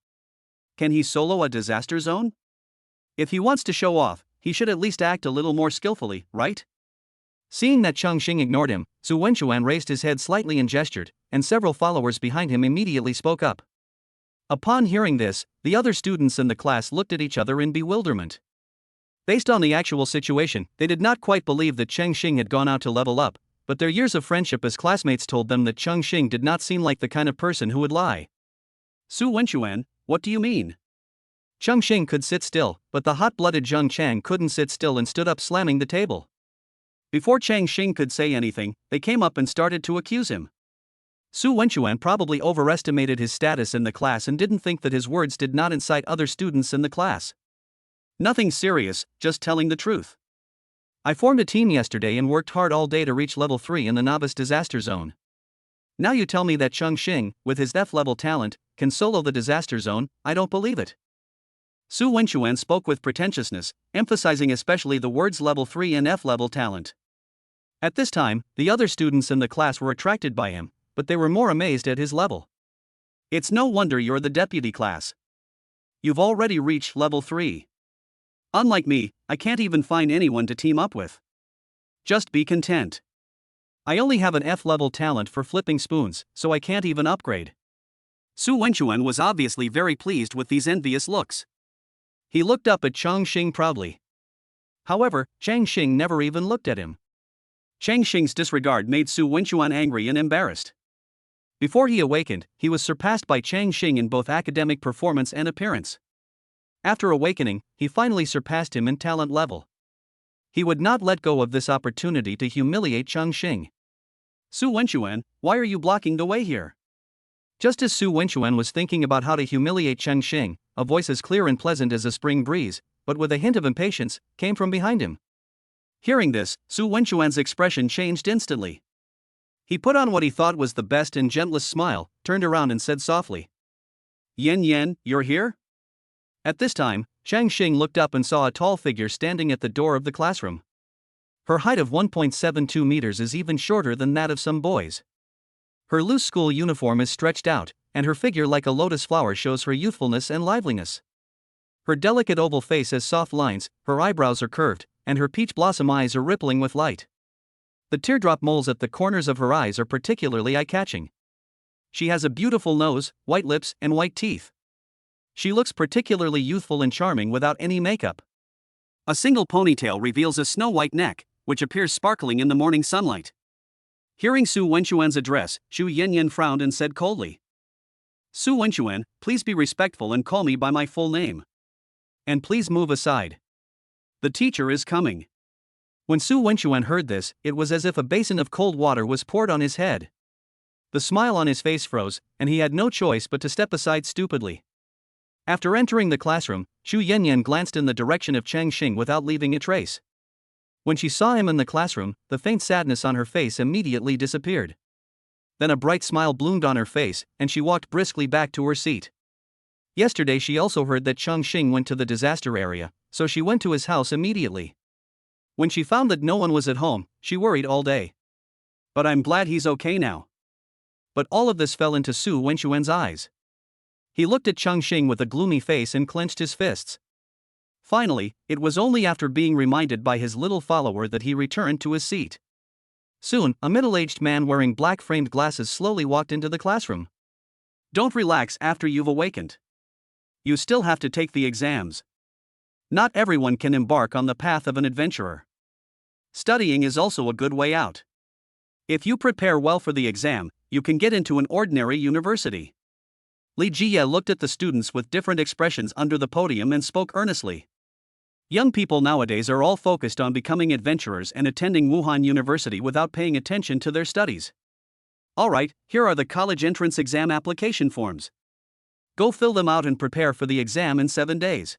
Can he solo a disaster zone? If he wants to show off, he should at least act a little more skillfully, right? Seeing that Chongqing ignored him, Su Wenchuan raised his head slightly and gestured, and several followers behind him immediately spoke up. Upon hearing this, the other students in the class looked at each other in bewilderment. Based on the actual situation, they did not quite believe that Chongqing had gone out to level up, but their years of friendship as classmates told them that Chongqing did not seem like the kind of person who would lie. Su Wenchuan, what do you mean? Chongqing could sit still, but the hot-blooded Zhang Chang couldn't sit still and stood up slamming the table. Before Chongqing could say anything, they came up and started to accuse him. Su Wenchuan probably overestimated his status in the class and didn't think that his words did not incite other students in the class. Nothing serious, just telling the truth. I formed a team yesterday and worked hard all day to reach level 3 in the novice disaster zone. Now you tell me that Chongqing, with his F-level talent, can solo the disaster zone. I don't believe it. Su Wenchuan spoke with pretentiousness, emphasizing especially the words level 3 and F-level talent. At this time, the other students in the class were attracted by him, but they were more amazed at his level. It's no wonder you're the deputy class. You've already reached level 3. Unlike me, I can't even find anyone to team up with. Just be content. I only have an F-level talent for flipping spoons, so I can't even upgrade. Su Wenchuan was obviously very pleased with these envious looks. He looked up at Chongqing proudly. However, Chongqing never even looked at him. Chongqing's disregard made Su Wenchuan angry and embarrassed. Before he awakened, he was surpassed by Chongqing in both academic performance and appearance. After awakening, he finally surpassed him in talent level. He would not let go of this opportunity to humiliate Chongqing. Su Wenchuan, why are you blocking the way here? Just as Su Wenchuan was thinking about how to humiliate Chongqing, a voice as clear and pleasant as a spring breeze, but with a hint of impatience, came from behind him. Hearing this, Su Wenchuan's expression changed instantly. He put on what he thought was the best and gentlest smile, turned around and said softly, Yen Yen, you're here? At this time, Chongqing looked up and saw a tall figure standing at the door of the classroom. Her height of 1.72 meters is even shorter than that of some boys. Her loose school uniform is stretched out, and her figure like a lotus flower shows her youthfulness and liveliness. Her delicate oval face has soft lines, her eyebrows are curved, and her peach blossom eyes are rippling with light. The teardrop moles at the corners of her eyes are particularly eye-catching. She has a beautiful nose, white lips, and white teeth. She looks particularly youthful and charming without any makeup. A single ponytail reveals a snow-white neck, which appears sparkling in the morning sunlight. Hearing Su Wenchuan's address, Chu Yanyan frowned and said coldly, Su Wenchuan, please be respectful and call me by my full name. And please move aside. The teacher is coming. When Su Wenchuan heard this, it was as if a basin of cold water was poured on his head. The smile on his face froze, and he had no choice but to step aside stupidly. After entering the classroom, Chu Yanyan glanced in the direction of Chongqing without leaving a trace. When she saw him in the classroom, the faint sadness on her face immediately disappeared. Then a bright smile bloomed on her face, and she walked briskly back to her seat. Yesterday she also heard that Chongqing went to the disaster area, so she went to his house immediately. When she found that no one was at home, she worried all day. But I'm glad he's okay now. But all of this fell into Su Wenchuan's eyes. He looked at Chongqing with a gloomy face and clenched his fists. Finally, it was only after being reminded by his little follower that he returned to his seat. Soon, a middle-aged man wearing black-framed glasses slowly walked into the classroom. Don't relax after you've awakened. You still have to take the exams. Not everyone can embark on the path of an adventurer. Studying is also a good way out. If you prepare well for the exam, you can get into an ordinary university. Li Jie looked at the students with different expressions under the podium and spoke earnestly. Young people nowadays are all focused on becoming adventurers and attending Wuhan University without paying attention to their studies. Alright, here are the college entrance exam application forms. Go fill them out and prepare for the exam in 7 days.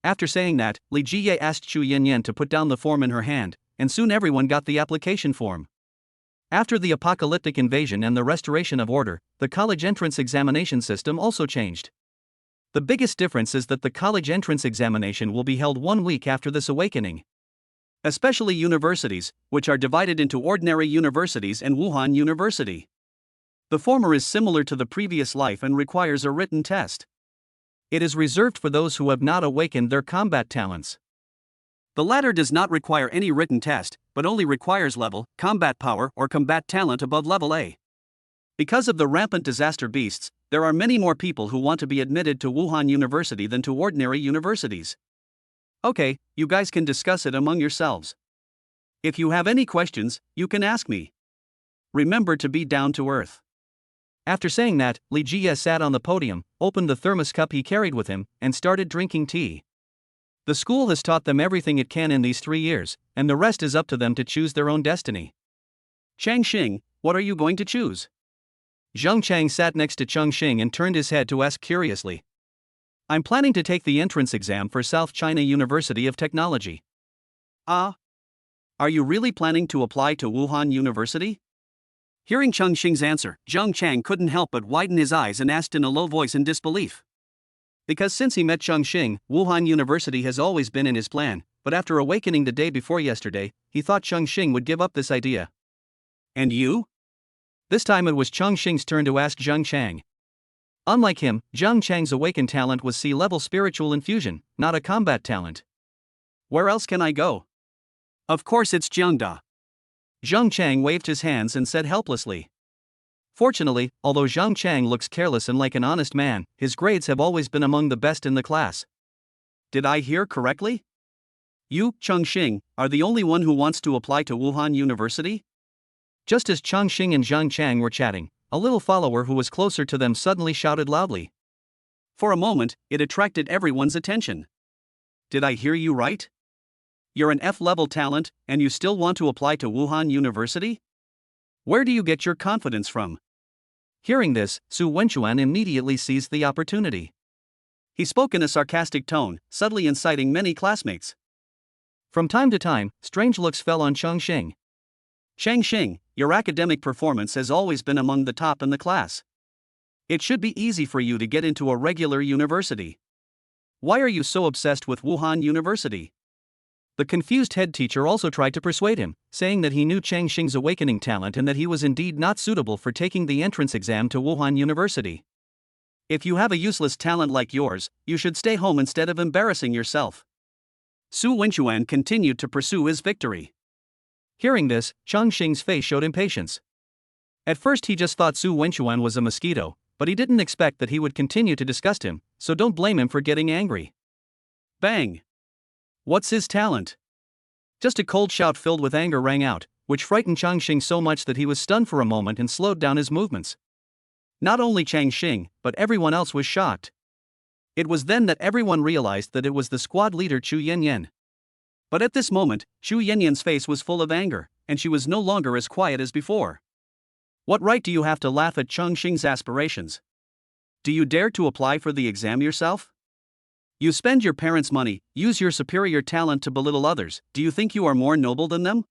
After saying that, Li Jie asked Chu Yanyan to put down the form in her hand, and soon everyone got the application form. After the apocalyptic invasion and the restoration of order, the college entrance examination system also changed. The biggest difference is that the college entrance examination will be held 1 week after this awakening. Especially universities, which are divided into ordinary universities and Wuhan University. The former is similar to the previous life and requires a written test. It is reserved for those who have not awakened their combat talents. The latter does not require any written test, but only requires level, combat power, or combat talent above level A. Because of the rampant disaster beasts, there are many more people who want to be admitted to Wuhan University than to ordinary universities. Okay, you guys can discuss it among yourselves. If you have any questions, you can ask me. Remember to be down to earth. After saying that, Li Jie sat on the podium, opened the thermos cup he carried with him, and started drinking tea. The school has taught them everything it can in these 3 years, and the rest is up to them to choose their own destiny. Changqing, what are you going to choose? Chang sat next to Chongqing and turned his head to ask curiously. I'm planning to take the entrance exam for South China University of Technology. Ah? Are you really planning to apply to Wuhan University? Hearing Chongqing's answer, Chang couldn't help but widen his eyes and asked in a low voice in disbelief. Because since he met Chongqing, Wuhan University has always been in his plan, but after awakening the day before yesterday, he thought Chongqing would give up this idea. And you? This time it was Chongqing's turn to ask Chang. Unlike him, Chang's awakened talent was C-level spiritual infusion, not a combat talent. Where else can I go? Of course it's Jiangda. Chang waved his hands and said helplessly. Fortunately, although Chang looks careless and like an honest man, his grades have always been among the best in the class. Did I hear correctly? You, Chongqing, are the only one who wants to apply to Wuhan University? Just as Chongqing and Chang were chatting, a little follower who was closer to them suddenly shouted loudly. For a moment, it attracted everyone's attention. Did I hear you right? You're an F-level talent, and you still want to apply to Wuhan University? Where do you get your confidence from? Hearing this, Su Wenchuan immediately seized the opportunity. He spoke in a sarcastic tone, subtly inciting many classmates. From time to time, strange looks fell on Chongqing. Changqing, your academic performance has always been among the top in the class. It should be easy for you to get into a regular university. Why are you so obsessed with Wuhan University? The confused head teacher also tried to persuade him, saying that he knew Changqing's awakening talent and that he was indeed not suitable for taking the entrance exam to Wuhan University. If you have a useless talent like yours, you should stay home instead of embarrassing yourself. Su Wenchuan continued to pursue his victory. Hearing this, Chongqing's face showed impatience. At first he just thought Su Wenchuan was a mosquito, but he didn't expect that he would continue to disgust him, so don't blame him for getting angry. Bang! What's his talent? Just a cold shout filled with anger rang out, which frightened Chongqing so much that he was stunned for a moment and slowed down his movements. Not only Changqing, but everyone else was shocked. It was then that everyone realized that it was the squad leader Chu Yanyan. But at this moment, Chu Yanyan's face was full of anger, and she was no longer as quiet as before. What right do you have to laugh at Chongqing's aspirations? Do you dare to apply for the exam yourself? You spend your parents' money, use your superior talent to belittle others. Do you think you are more noble than them?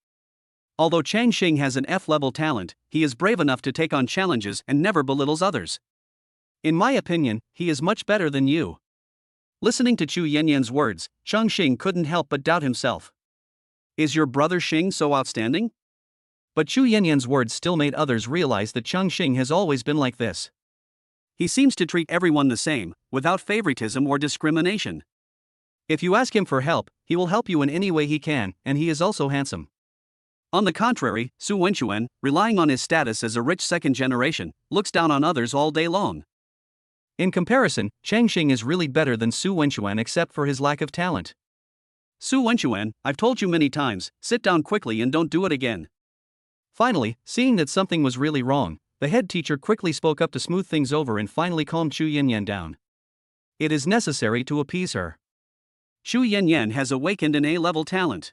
Although Changqing has an F-level talent, he is brave enough to take on challenges and never belittles others. In my opinion, he is much better than you. Listening to Chu Yanyan's words, Chongqing couldn't help but doubt himself. Is your brother Xing so outstanding? But Chu Yanyan's words still made others realize that Chongqing has always been like this. He seems to treat everyone the same, without favoritism or discrimination. If you ask him for help, he will help you in any way he can, and he is also handsome. On the contrary, Su Wenchuan, relying on his status as a rich second generation, looks down on others all day long. In comparison, Chongqing is really better than Su Wenchuan except for his lack of talent. Su Wenchuan, I've told you many times, sit down quickly and don't do it again. Finally, seeing that something was really wrong, the head teacher quickly spoke up to smooth things over and finally calmed Xu Yanyan down. It is necessary to appease her. Xu Yanyan has awakened an A-level talent.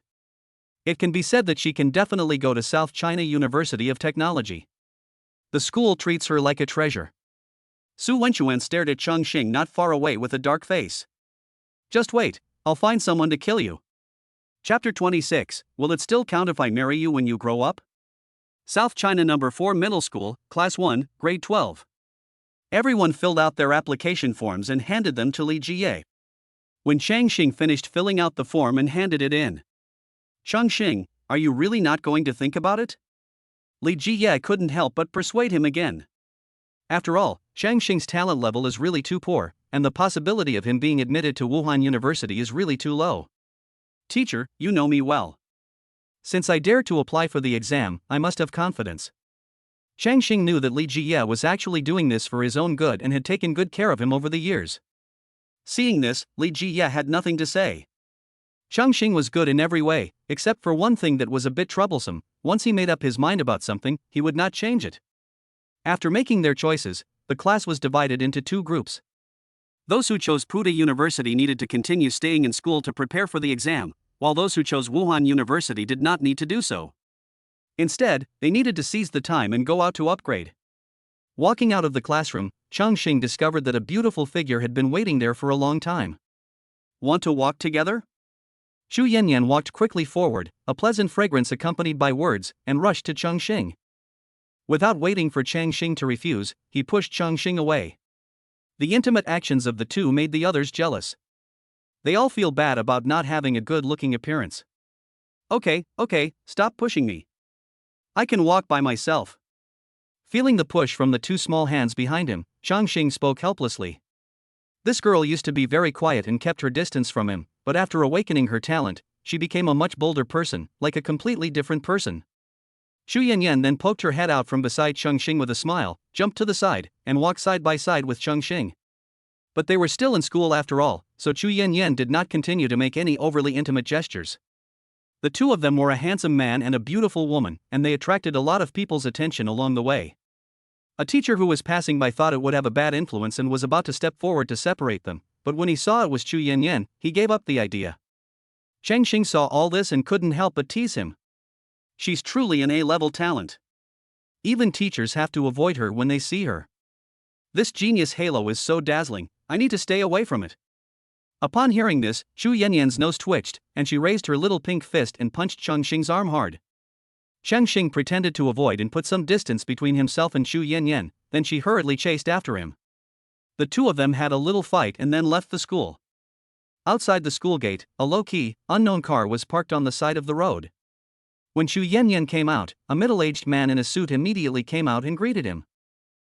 It can be said that she can definitely go to South China University of Technology. The school treats her like a treasure. Su Wenchuan stared at Chongqing not far away with a dark face. Just wait, I'll find someone to kill you. Chapter 26, Will it still count if I marry you when you grow up? South China No. 4 Middle School, Class 1, Grade 12. Everyone filled out their application forms and handed them to Li Jie. When Chongqing finished filling out the form and handed it in. Chongqing, are you really not going to think about it? Li Jie couldn't help but persuade him again. After all, Chongqing's talent level is really too poor, and the possibility of him being admitted to Wuhan University is really too low. Teacher, you know me well. Since I dared to apply for the exam, I must have confidence. Chongqing knew that Li Jie was actually doing this for his own good and had taken good care of him over the years. Seeing this, Li Jie had nothing to say. Chongqing was good in every way, except for one thing that was a bit troublesome. Once he made up his mind about something, he would not change it. After making their choices, the class was divided into two groups. Those who chose Puda University needed to continue staying in school to prepare for the exam, while those who chose Wuhan University did not need to do so. Instead, they needed to seize the time and go out to upgrade. Walking out of the classroom, Chongqing discovered that a beautiful figure had been waiting there for a long time. Want to walk together? Xu Yanyan walked quickly forward, a pleasant fragrance accompanied by words, and rushed to Chongqing. Without waiting for Chongqing to refuse, he pushed Chongqing away. The intimate actions of the two made the others jealous. They all feel bad about not having a good-looking appearance. Okay, stop pushing me. I can walk by myself. Feeling the push from the two small hands behind him, Chongqing spoke helplessly. This girl used to be very quiet and kept her distance from him, but after awakening her talent, she became a much bolder person, like a completely different person. Xu Yanyan then poked her head out from beside Chongqing with a smile, jumped to the side, and walked side by side with Chongqing. But they were still in school after all, so Xu Yanyan did not continue to make any overly intimate gestures. The two of them were a handsome man and a beautiful woman, and they attracted a lot of people's attention along the way. A teacher who was passing by thought it would have a bad influence and was about to step forward to separate them, but when he saw it was Xu Yanyan, he gave up the idea. Chongqing saw all this and couldn't help but tease him. She's truly an A-level talent. Even teachers have to avoid her when they see her. This genius halo is so dazzling, I need to stay away from it. Upon hearing this, Xu Yanyan's nose twitched, and she raised her little pink fist and punched Chongqing's arm hard. Chongqing pretended to avoid and put some distance between himself and Xu Yanyan, then she hurriedly chased after him. The two of them had a little fight and then left the school. Outside the school gate, a low-key, unknown car was parked on the side of the road. When Xu Yanyan came out, a middle-aged man in a suit immediately came out and greeted him.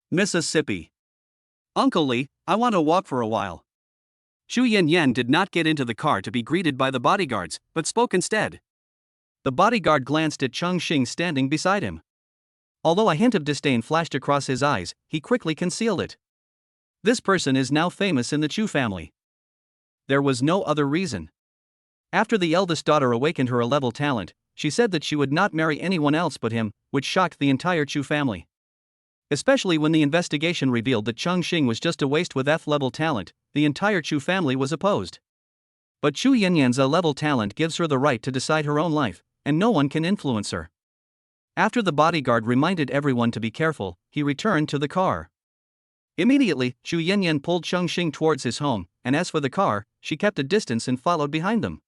Mississippi. Uncle Li, I want to walk for a while. Xu Yanyan did not get into the car to be greeted by the bodyguards, but spoke instead. The bodyguard glanced at Chongqing standing beside him. Although a hint of disdain flashed across his eyes, he quickly concealed it. This person is now famous in the Chu family. There was no other reason. After the eldest daughter awakened her A-level talent, she said that she would not marry anyone else but him, which shocked the entire Chu family. Especially when the investigation revealed that Chongqing was just a waste with F-level talent, the entire Chu family was opposed. But Xu Yanyan's A-level talent gives her the right to decide her own life, and no one can influence her. After the bodyguard reminded everyone to be careful, he returned to the car. Immediately, Xu Yanyan pulled Chongqing towards his home, and as for the car, she kept a distance and followed behind them.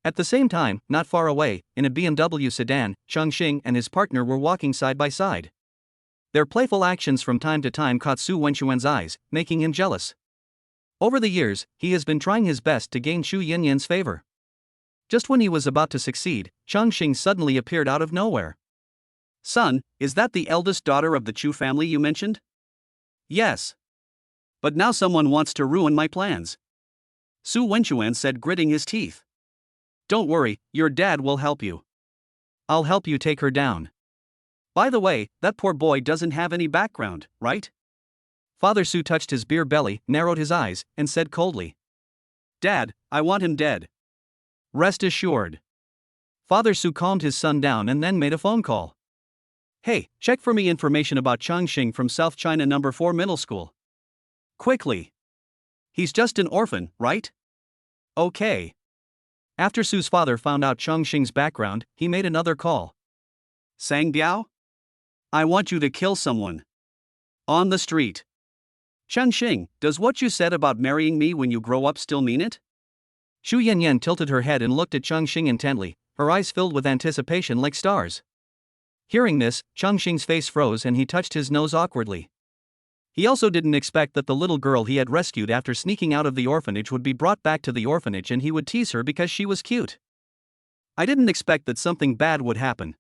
At the same time, not far away, in a BMW sedan, Chongqing and his partner were walking side by side. Their playful actions from time to time caught Su Wenchuan's eyes, making him jealous. Over the years, he has been trying his best to gain Xu Yanyan's favor. Just when he was about to succeed, Chongqing suddenly appeared out of nowhere. Son, is that the eldest daughter of the Chu family you mentioned? Yes. But now someone wants to ruin my plans. Su Wenchuan said, gritting his teeth. Don't worry, your dad will help you. I'll help you take her down. By the way, that poor boy doesn't have any background, right? Father Su touched his beer belly, narrowed his eyes, and said coldly, "Dad, I want him dead." "Rest assured." Father Su calmed his son down and then made a phone call. "Hey, check for me information about Chongqing from South China number 4 middle school. Quickly. He's just an orphan, right?" "Okay." After Su's father found out Chongqing's background, he made another call. "Sang Biao? I want you to kill someone. On the street. Chongqing, does what you said about marrying me when you grow up still mean it?" Xu Yanyan tilted her head and looked at Chongqing intently, her eyes filled with anticipation like stars. Hearing this, Chongqing's face froze and he touched his nose awkwardly. He also didn't expect that the little girl he had rescued after sneaking out of the orphanage would be brought back to the orphanage and he would tease her because she was cute. "I didn't expect that something bad would happen."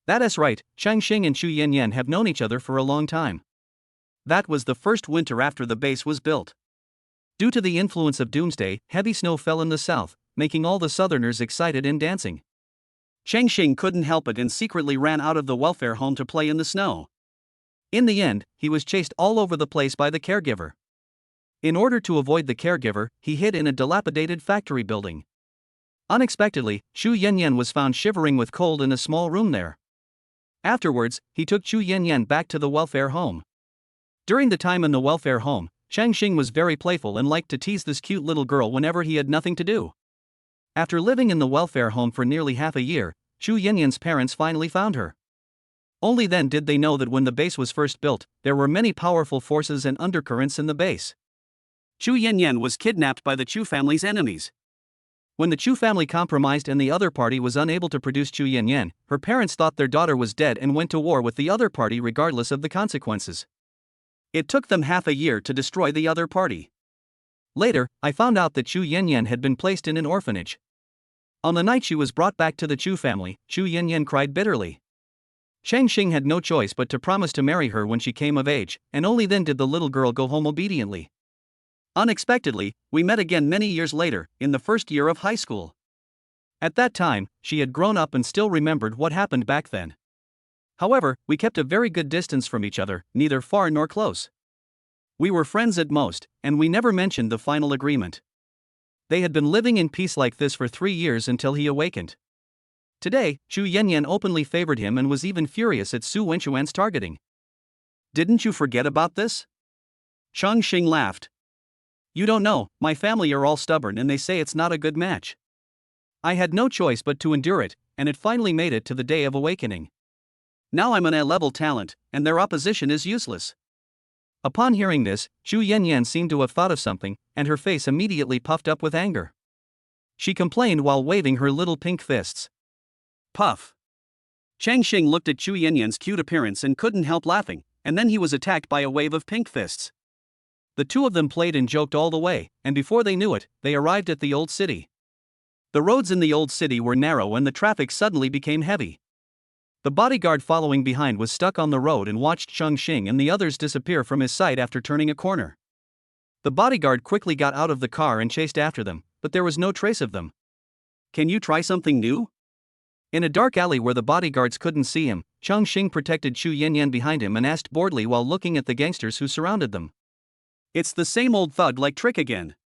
That's right, Chongqing and Xu Yanyan have known each other for a long time. That was the first winter after the base was built. Due to the influence of doomsday, heavy snow fell in the south, making all the southerners excited and dancing. Chongqing couldn't help it and secretly ran out of the welfare home to play in the snow. In the end, he was chased all over the place by the caregiver. In order to avoid the caregiver, he hid in a dilapidated factory building. Unexpectedly, Xu Yanyan was found shivering with cold in a small room there. Afterwards, he took Xu Yanyan back to the welfare home. During the time in the welfare home, Chongqing was very playful and liked to tease this cute little girl whenever he had nothing to do. After living in the welfare home for nearly half a year, Xu Yanyan's parents finally found her. Only then did they know that when the base was first built, there were many powerful forces and undercurrents in the base. Xu Yanyan was kidnapped by the Chu family's enemies. When the Chu family compromised and the other party was unable to produce Xu Yanyan, her parents thought their daughter was dead and went to war with the other party regardless of the consequences. It took them half a year to destroy the other party. Later, I found out that Xu Yanyan had been placed in an orphanage. On the night she was brought back to the Chu family, Xu Yanyan cried bitterly. Chongqing had no choice but to promise to marry her when she came of age, and only then did the little girl go home obediently. Unexpectedly, we met again many years later, in the first year of high school. At that time, she had grown up and still remembered what happened back then. However, we kept a very good distance from each other, neither far nor close. We were friends at most, and we never mentioned the final agreement. They had been living in peace like this for 3 years until he awakened. Today, Xu Yanyan openly favored him and was even furious at Su Wenchuan's targeting. "Didn't you forget about this?" Chongqing laughed. "You don't know, my family are all stubborn and they say it's not a good match. I had no choice but to endure it, and it finally made it to the day of awakening. Now I'm an A-level talent, and their opposition is useless." Upon hearing this, Xu Yanyan seemed to have thought of something, and her face immediately puffed up with anger. She complained while waving her little pink fists. Puff. Chongqing looked at Xu Yanyan's cute appearance and couldn't help laughing, and then he was attacked by a wave of pink fists. The two of them played and joked all the way, and before they knew it, they arrived at the old city. The roads in the old city were narrow and the traffic suddenly became heavy. The bodyguard following behind was stuck on the road and watched Chongqing and the others disappear from his sight after turning a corner. The bodyguard quickly got out of the car and chased after them, but there was no trace of them. "Can you try something new?" In a dark alley where the bodyguards couldn't see him, Chongqing protected Xu Yanyan behind him and asked boredly while looking at the gangsters who surrounded them. "It's the same old thug-like trick again."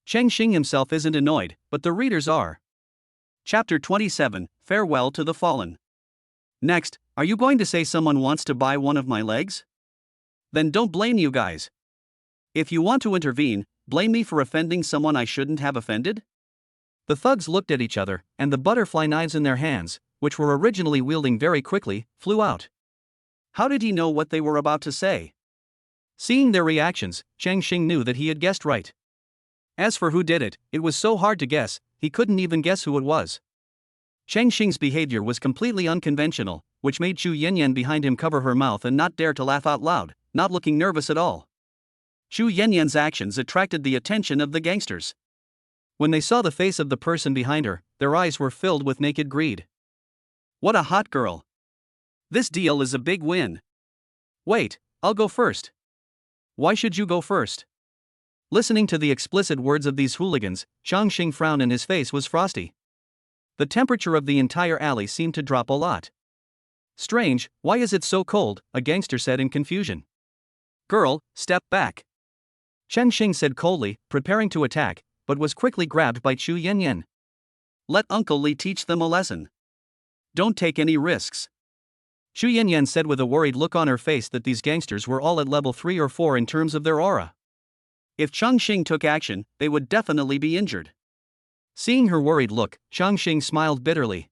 Chongqing himself isn't annoyed, but the readers are. Chapter 27, Farewell to the Fallen. Next, are you going to say someone wants to buy one of my legs? Then don't blame you guys. If you want to intervene, blame me for offending someone I shouldn't have offended? The thugs looked at each other, and the butterfly knives in their hands, which were originally wielding very quickly, flew out. How did he know what they were about to say? Seeing their reactions, Chongqing knew that he had guessed right. As for who did it, it was so hard to guess, he couldn't even guess who it was. Chongqing's behavior was completely unconventional, which made Xu Yanyan behind him cover her mouth and not dare to laugh out loud, not looking nervous at all. Xu Yanyan's actions attracted the attention of the gangsters. When they saw the face of the person behind her, their eyes were filled with naked greed. What a hot girl. This deal is a big win. Wait, I'll go first. Why should you go first? Listening to the explicit words of these hooligans, Chongqing frowned and his face was frosty. The temperature of the entire alley seemed to drop a lot. Strange, why is it so cold? A gangster said in confusion. Girl, step back. Chongqing said coldly, preparing to attack, but was quickly grabbed by Chu Yanyan. Let Uncle Li teach them a lesson. Don't take any risks. Chu Yanyan said with a worried look on her face that these gangsters were all at level 3 or 4 in terms of their aura. If Chongqing took action, they would definitely be injured. Seeing her worried look, Chongqing smiled bitterly.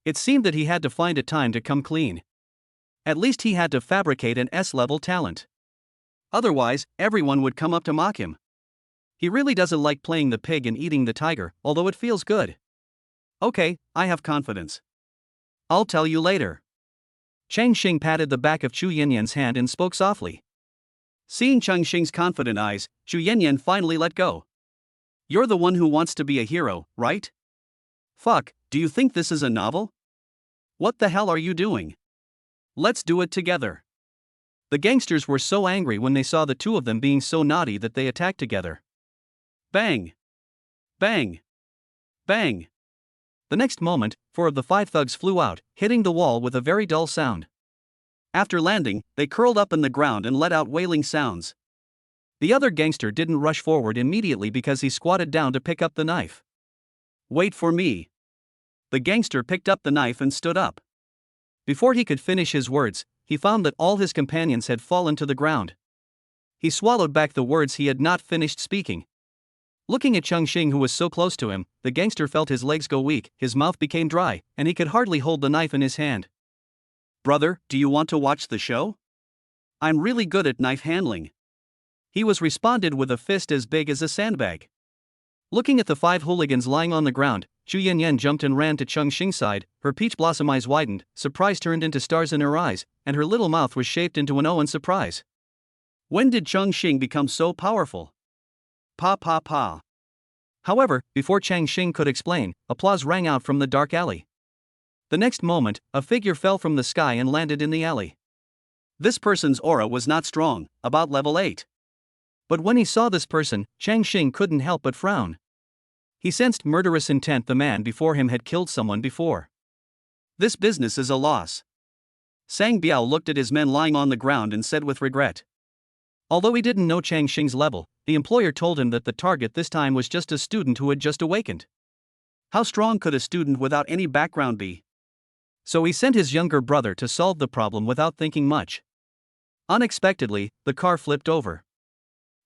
It seemed that he had to find a time to come clean. At least he had to fabricate an S-level talent. Otherwise, everyone would come up to mock him. He really doesn't like playing the pig and eating the tiger, although it feels good. Okay, I have confidence. I'll tell you later. Chongqing patted the back of Chu Yanyan's hand and spoke softly. Seeing Chongqing's confident eyes, Chu Yanyan finally let go. You're the one who wants to be a hero, right? Fuck, do you think this is a novel? What the hell are you doing? Let's do it together. The gangsters were so angry when they saw the two of them being so naughty that they attacked together. Bang! Bang! Bang! The next moment, 4 of the 5 thugs flew out, hitting the wall with a very dull sound. After landing, they curled up in the ground and let out wailing sounds. The other gangster didn't rush forward immediately because he squatted down to pick up the knife. Wait for me. The gangster picked up the knife and stood up. Before he could finish his words, he found that all his companions had fallen to the ground. He swallowed back the words he had not finished speaking. Looking at Chongqing, who was so close to him, the gangster felt his legs go weak, his mouth became dry, and he could hardly hold the knife in his hand. Brother, do you want to watch the show? I'm really good at knife handling. He was responded with a fist as big as a sandbag. Looking at the 5 hooligans lying on the ground, Chu Yanyan jumped and ran to Chongqing's side, her peach blossom eyes widened, surprise turned into stars in her eyes, and her little mouth was shaped into an O in surprise. When did Chongqing become so powerful? Pa pa pa. However, before Chongqing could explain, applause rang out from the dark alley. The next moment, a figure fell from the sky and landed in the alley. This person's aura was not strong, about level 8. But when he saw this person, Chongqing couldn't help but frown. He sensed murderous intent. The man before him had killed someone before. This business is a loss. Sang Biao looked at his men lying on the ground and said with regret. Although he didn't know Chongqing's level, the employer told him that the target this time was just a student who had just awakened. How strong could a student without any background be? So he sent his younger brother to solve the problem without thinking much. Unexpectedly, the car flipped over.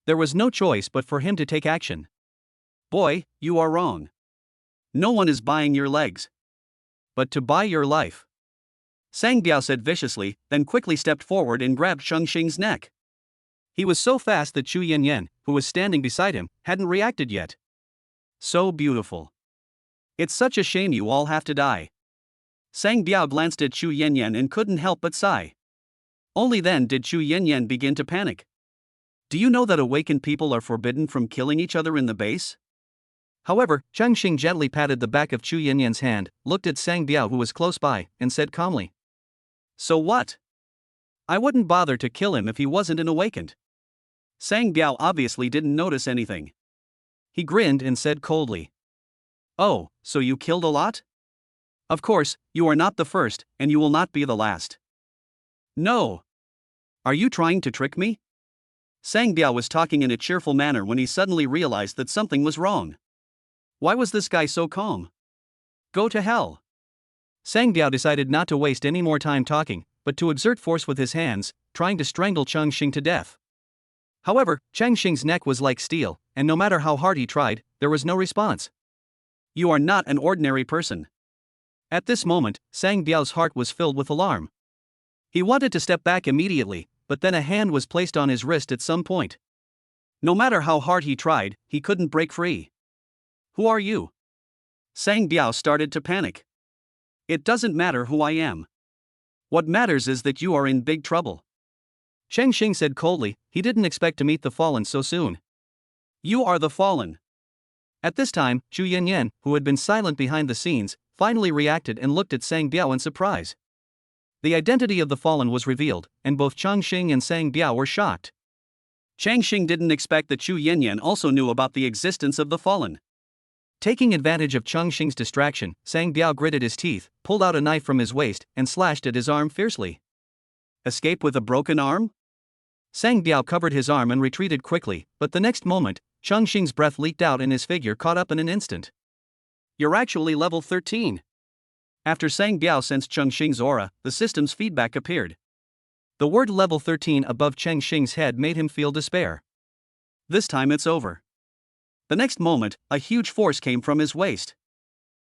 There was no choice but for him to take action. Boy, you are wrong. No one is buying your legs. But to buy your life. Sang Biao said viciously, then quickly stepped forward and grabbed Chongqing's neck. He was so fast that Chu Yanyan, who was standing beside him, hadn't reacted yet. So beautiful. It's such a shame you all have to die. Sang Biao glanced at Chu Yanyan and couldn't help but sigh. Only then did Chu Yanyan begin to panic. Do you know that awakened people are forbidden from killing each other in the base? However, Chongqing gently patted the back of Chu Yanyan's hand, looked at Sang Biao, who was close by, and said calmly. So what? I wouldn't bother to kill him if he wasn't an awakened. Sang Biao obviously didn't notice anything. He grinned and said coldly. Oh, so you killed a lot? Of course, you are not the first, and you will not be the last. No. Are you trying to trick me? Sang Biao was talking in a cheerful manner when he suddenly realized that something was wrong. Why was this guy so calm? Go to hell. Sang Biao decided not to waste any more time talking, but to exert force with his hands, trying to strangle Chongqing to death. However, Chongqing's neck was like steel, and no matter how hard he tried, there was no response. You are not an ordinary person. At this moment, Sang Biao's heart was filled with alarm. He wanted to step back immediately, but then a hand was placed on his wrist at some point. No matter how hard he tried, he couldn't break free. Who are you? Sang Biao started to panic. It doesn't matter who I am. What matters is that you are in big trouble. Chongqing said coldly. He didn't expect to meet the Fallen so soon. You are the Fallen. At this time, Chu Yanyan, who had been silent behind the scenes, finally reacted and looked at Sang Biao in surprise. The identity of the Fallen was revealed, and both Chongqing and Sang Biao were shocked. Chongqing didn't expect that Chu Yanyan also knew about the existence of the Fallen. Taking advantage of Chongqing's distraction, Sang Biao gritted his teeth, pulled out a knife from his waist, and slashed at his arm fiercely. Escape with a broken arm? Sang Biao covered his arm and retreated quickly, but the next moment, Chongqing's breath leaked out and his figure caught up in an instant. You're actually level 13. After Sang Biao sensed Chongqing's aura, the system's feedback appeared. The word level 13 above Chongqing's head made him feel despair. This time it's over. The next moment, a huge force came from his waist.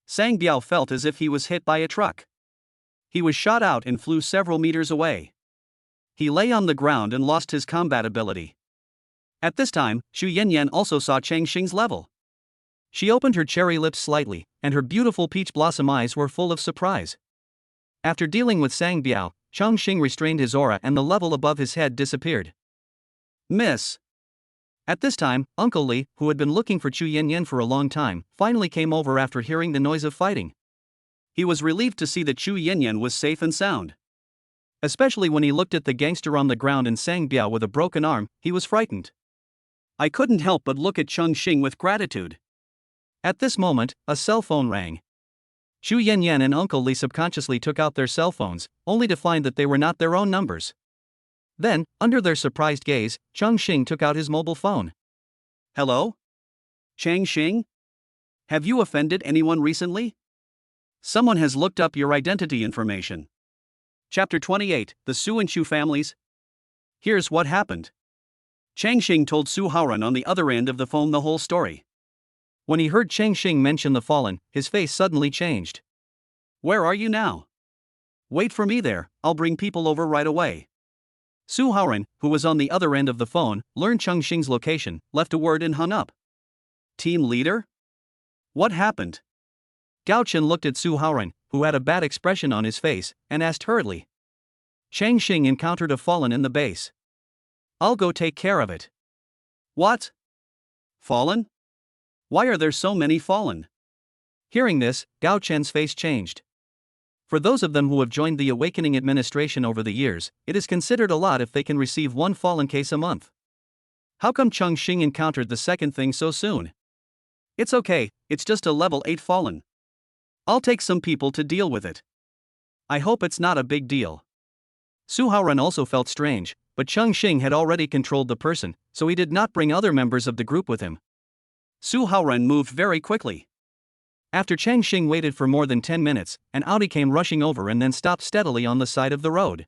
Sang Biao felt as if he was hit by a truck. He was shot out and flew several meters away. He lay on the ground and lost his combat ability. At this time, Xu Yanyan also saw Chongqing's level. She opened her cherry lips slightly, and her beautiful peach blossom eyes were full of surprise. After dealing with Sang Biao, Chongqing restrained his aura and the level above his head disappeared. Miss. At this time, Uncle Li, who had been looking for Xu Yanyan for a long time, finally came over after hearing the noise of fighting. He was relieved to see that Xu Yanyan was safe and sound. Especially when he looked at the gangster on the ground and Sang Biao with a broken arm, he was frightened. I couldn't help but look at Chongqing with gratitude. At this moment, a cell phone rang. Xu Yanyan and Uncle Li subconsciously took out their cell phones, only to find that they were not their own numbers. Then, under their surprised gaze, Chongqing took out his mobile phone. Hello? Chongqing? Have you offended anyone recently? Someone has looked up your identity information. Chapter 28, The Su and Chu Families. Here's what happened. Chongqing told Su Haoran on the other end of the phone the whole story. When he heard Chongqing mention the fallen, his face suddenly changed. Where are you now? Wait for me there, I'll bring people over right away. Su Haoran, who was on the other end of the phone, learned Chongqing's location, left a word and hung up. Team leader? What happened? Gao Chen looked at Su Haoran, who had a bad expression on his face, and asked hurriedly. Chongqing encountered a fallen in the base. I'll go take care of it. What? Fallen? Why are there so many fallen? Hearing this, Gao Chen's face changed. For those of them who have joined the Awakening Administration over the years, it is considered a lot if they can receive one fallen case a month. How come Chongqing encountered the second thing so soon? It's okay, it's just a level 8 fallen. I'll take some people to deal with it. I hope it's not a big deal. Su Haoran also felt strange, but Chongqing had already controlled the person, so he did not bring other members of the group with him. Su Haoran moved very quickly. After Chongqing waited for more than 10 minutes, an Audi came rushing over and then stopped steadily on the side of the road.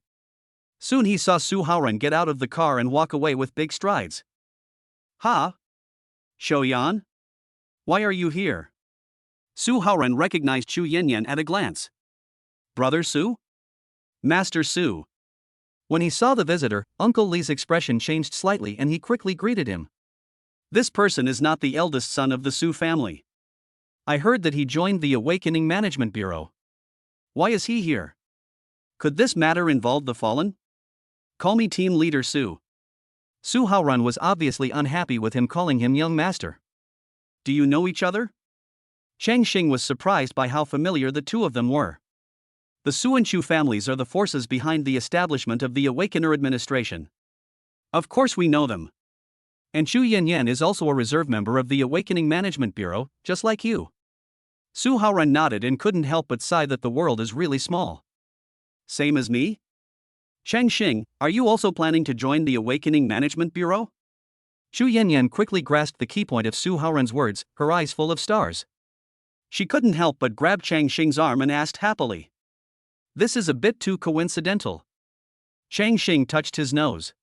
Soon he saw Su Haoran get out of the car and walk away with big strides. Ha? Shouyan? Why are you here? Su Haoran recognized Xu Yanyan at a glance. Brother Su? Master Su. When he saw the visitor, Uncle Li's expression changed slightly and he quickly greeted him. This person is not the eldest son of the Su family. I heard that he joined the Awakening Management Bureau. Why is he here? Could this matter involve the fallen? Call me Team Leader Su. Su Haoran was obviously unhappy with him calling him young master. Do you know each other? Chongqing was surprised by how familiar the two of them were. The Su and Chu families are the forces behind the establishment of the Awakener administration. Of course we know them. And Xu Yanyan is also a reserve member of the Awakening Management Bureau, just like you. Su Haoran nodded and couldn't help but sigh that the world is really small. Same as me? Chongqing, are you also planning to join the Awakening Management Bureau? Xu Yanyan quickly grasped the key point of Su Haoran's words, her eyes full of stars. She couldn't help but grab Chongqing's arm and asked happily. This is a bit too coincidental. Chongqing touched his nose.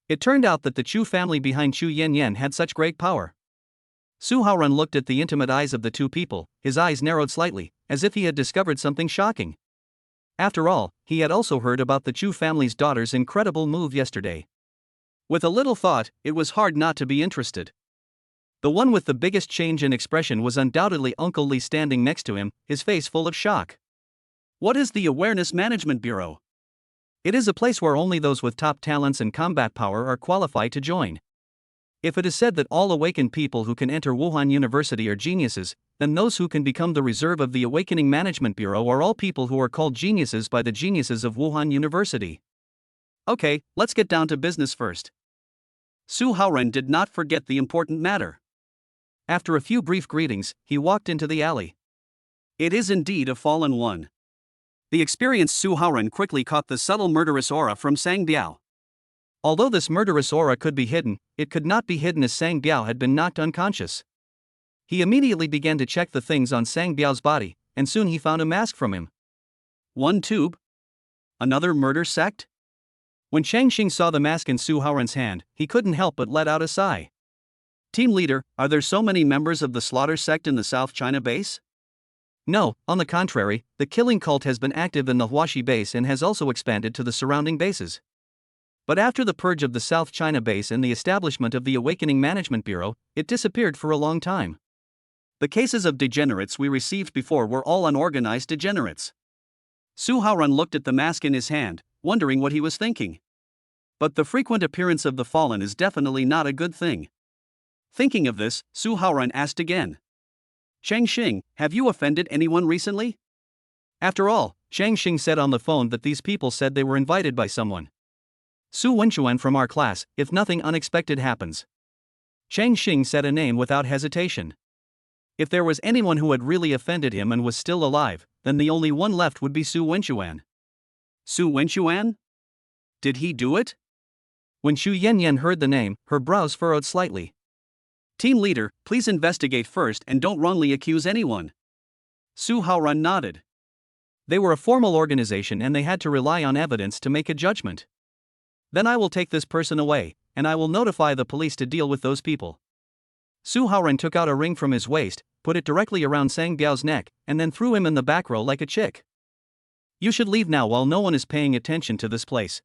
It turned out that the Chu family behind Xu Yanyan had such great power. Su Haoran looked at the intimate eyes of the two people, his eyes narrowed slightly, as if he had discovered something shocking. After all, he had also heard about the Chu family's daughter's incredible move yesterday. With a little thought, it was hard not to be interested. The one with the biggest change in expression was undoubtedly Uncle Li standing next to him, his face full of shock. What is the Awareness Management Bureau? It is a place where only those with top talents and combat power are qualified to join. If it is said that all awakened people who can enter Wuhan University are geniuses, then those who can become the reserve of the Awakening Management Bureau are all people who are called geniuses by the geniuses of Wuhan University. Okay, let's get down to business first. Su Haoran did not forget the important matter. After a few brief greetings, he walked into the alley. It is indeed a fallen one. The experienced Su Haoran quickly caught the subtle murderous aura from Sang Biao. Although this murderous aura could be hidden, it could not be hidden as Sang Biao had been knocked unconscious. He immediately began to check the things on Sang Biao's body, and soon he found a mask from him. One tube? Another murder sect? When Chongqing saw the mask in Su Haoran's hand, he couldn't help but let out a sigh. Team leader, are there so many members of the Slaughter sect in the South China base? No, on the contrary, the killing cult has been active in the Huaxi base and has also expanded to the surrounding bases. But after the purge of the South China base and the establishment of the Awakening Management Bureau, it disappeared for a long time. The cases of degenerates we received before were all unorganized degenerates. Su Haoran looked at the mask in his hand, wondering what he was thinking. But the frequent appearance of the fallen is definitely not a good thing. Thinking of this, Su Haoran asked again. Chongqing, have you offended anyone recently? After all, Chongqing said on the phone that these people said they were invited by someone. Su Wenchuan from our class, if nothing unexpected happens. Chongqing said a name without hesitation. If there was anyone who had really offended him and was still alive, then the only one left would be Su Wenchuan. Su Wenchuan? Did he do it? When Xu Yanyan heard the name, her brows furrowed slightly. Team leader, please investigate first and don't wrongly accuse anyone. Su Haoran nodded. They were a formal organization and they had to rely on evidence to make a judgment. Then I will take this person away, and I will notify the police to deal with those people. Su Haoran took out a ring from his waist, put it directly around Sang Biao's neck, and then threw him in the back row like a chick. You should leave now while no one is paying attention to this place.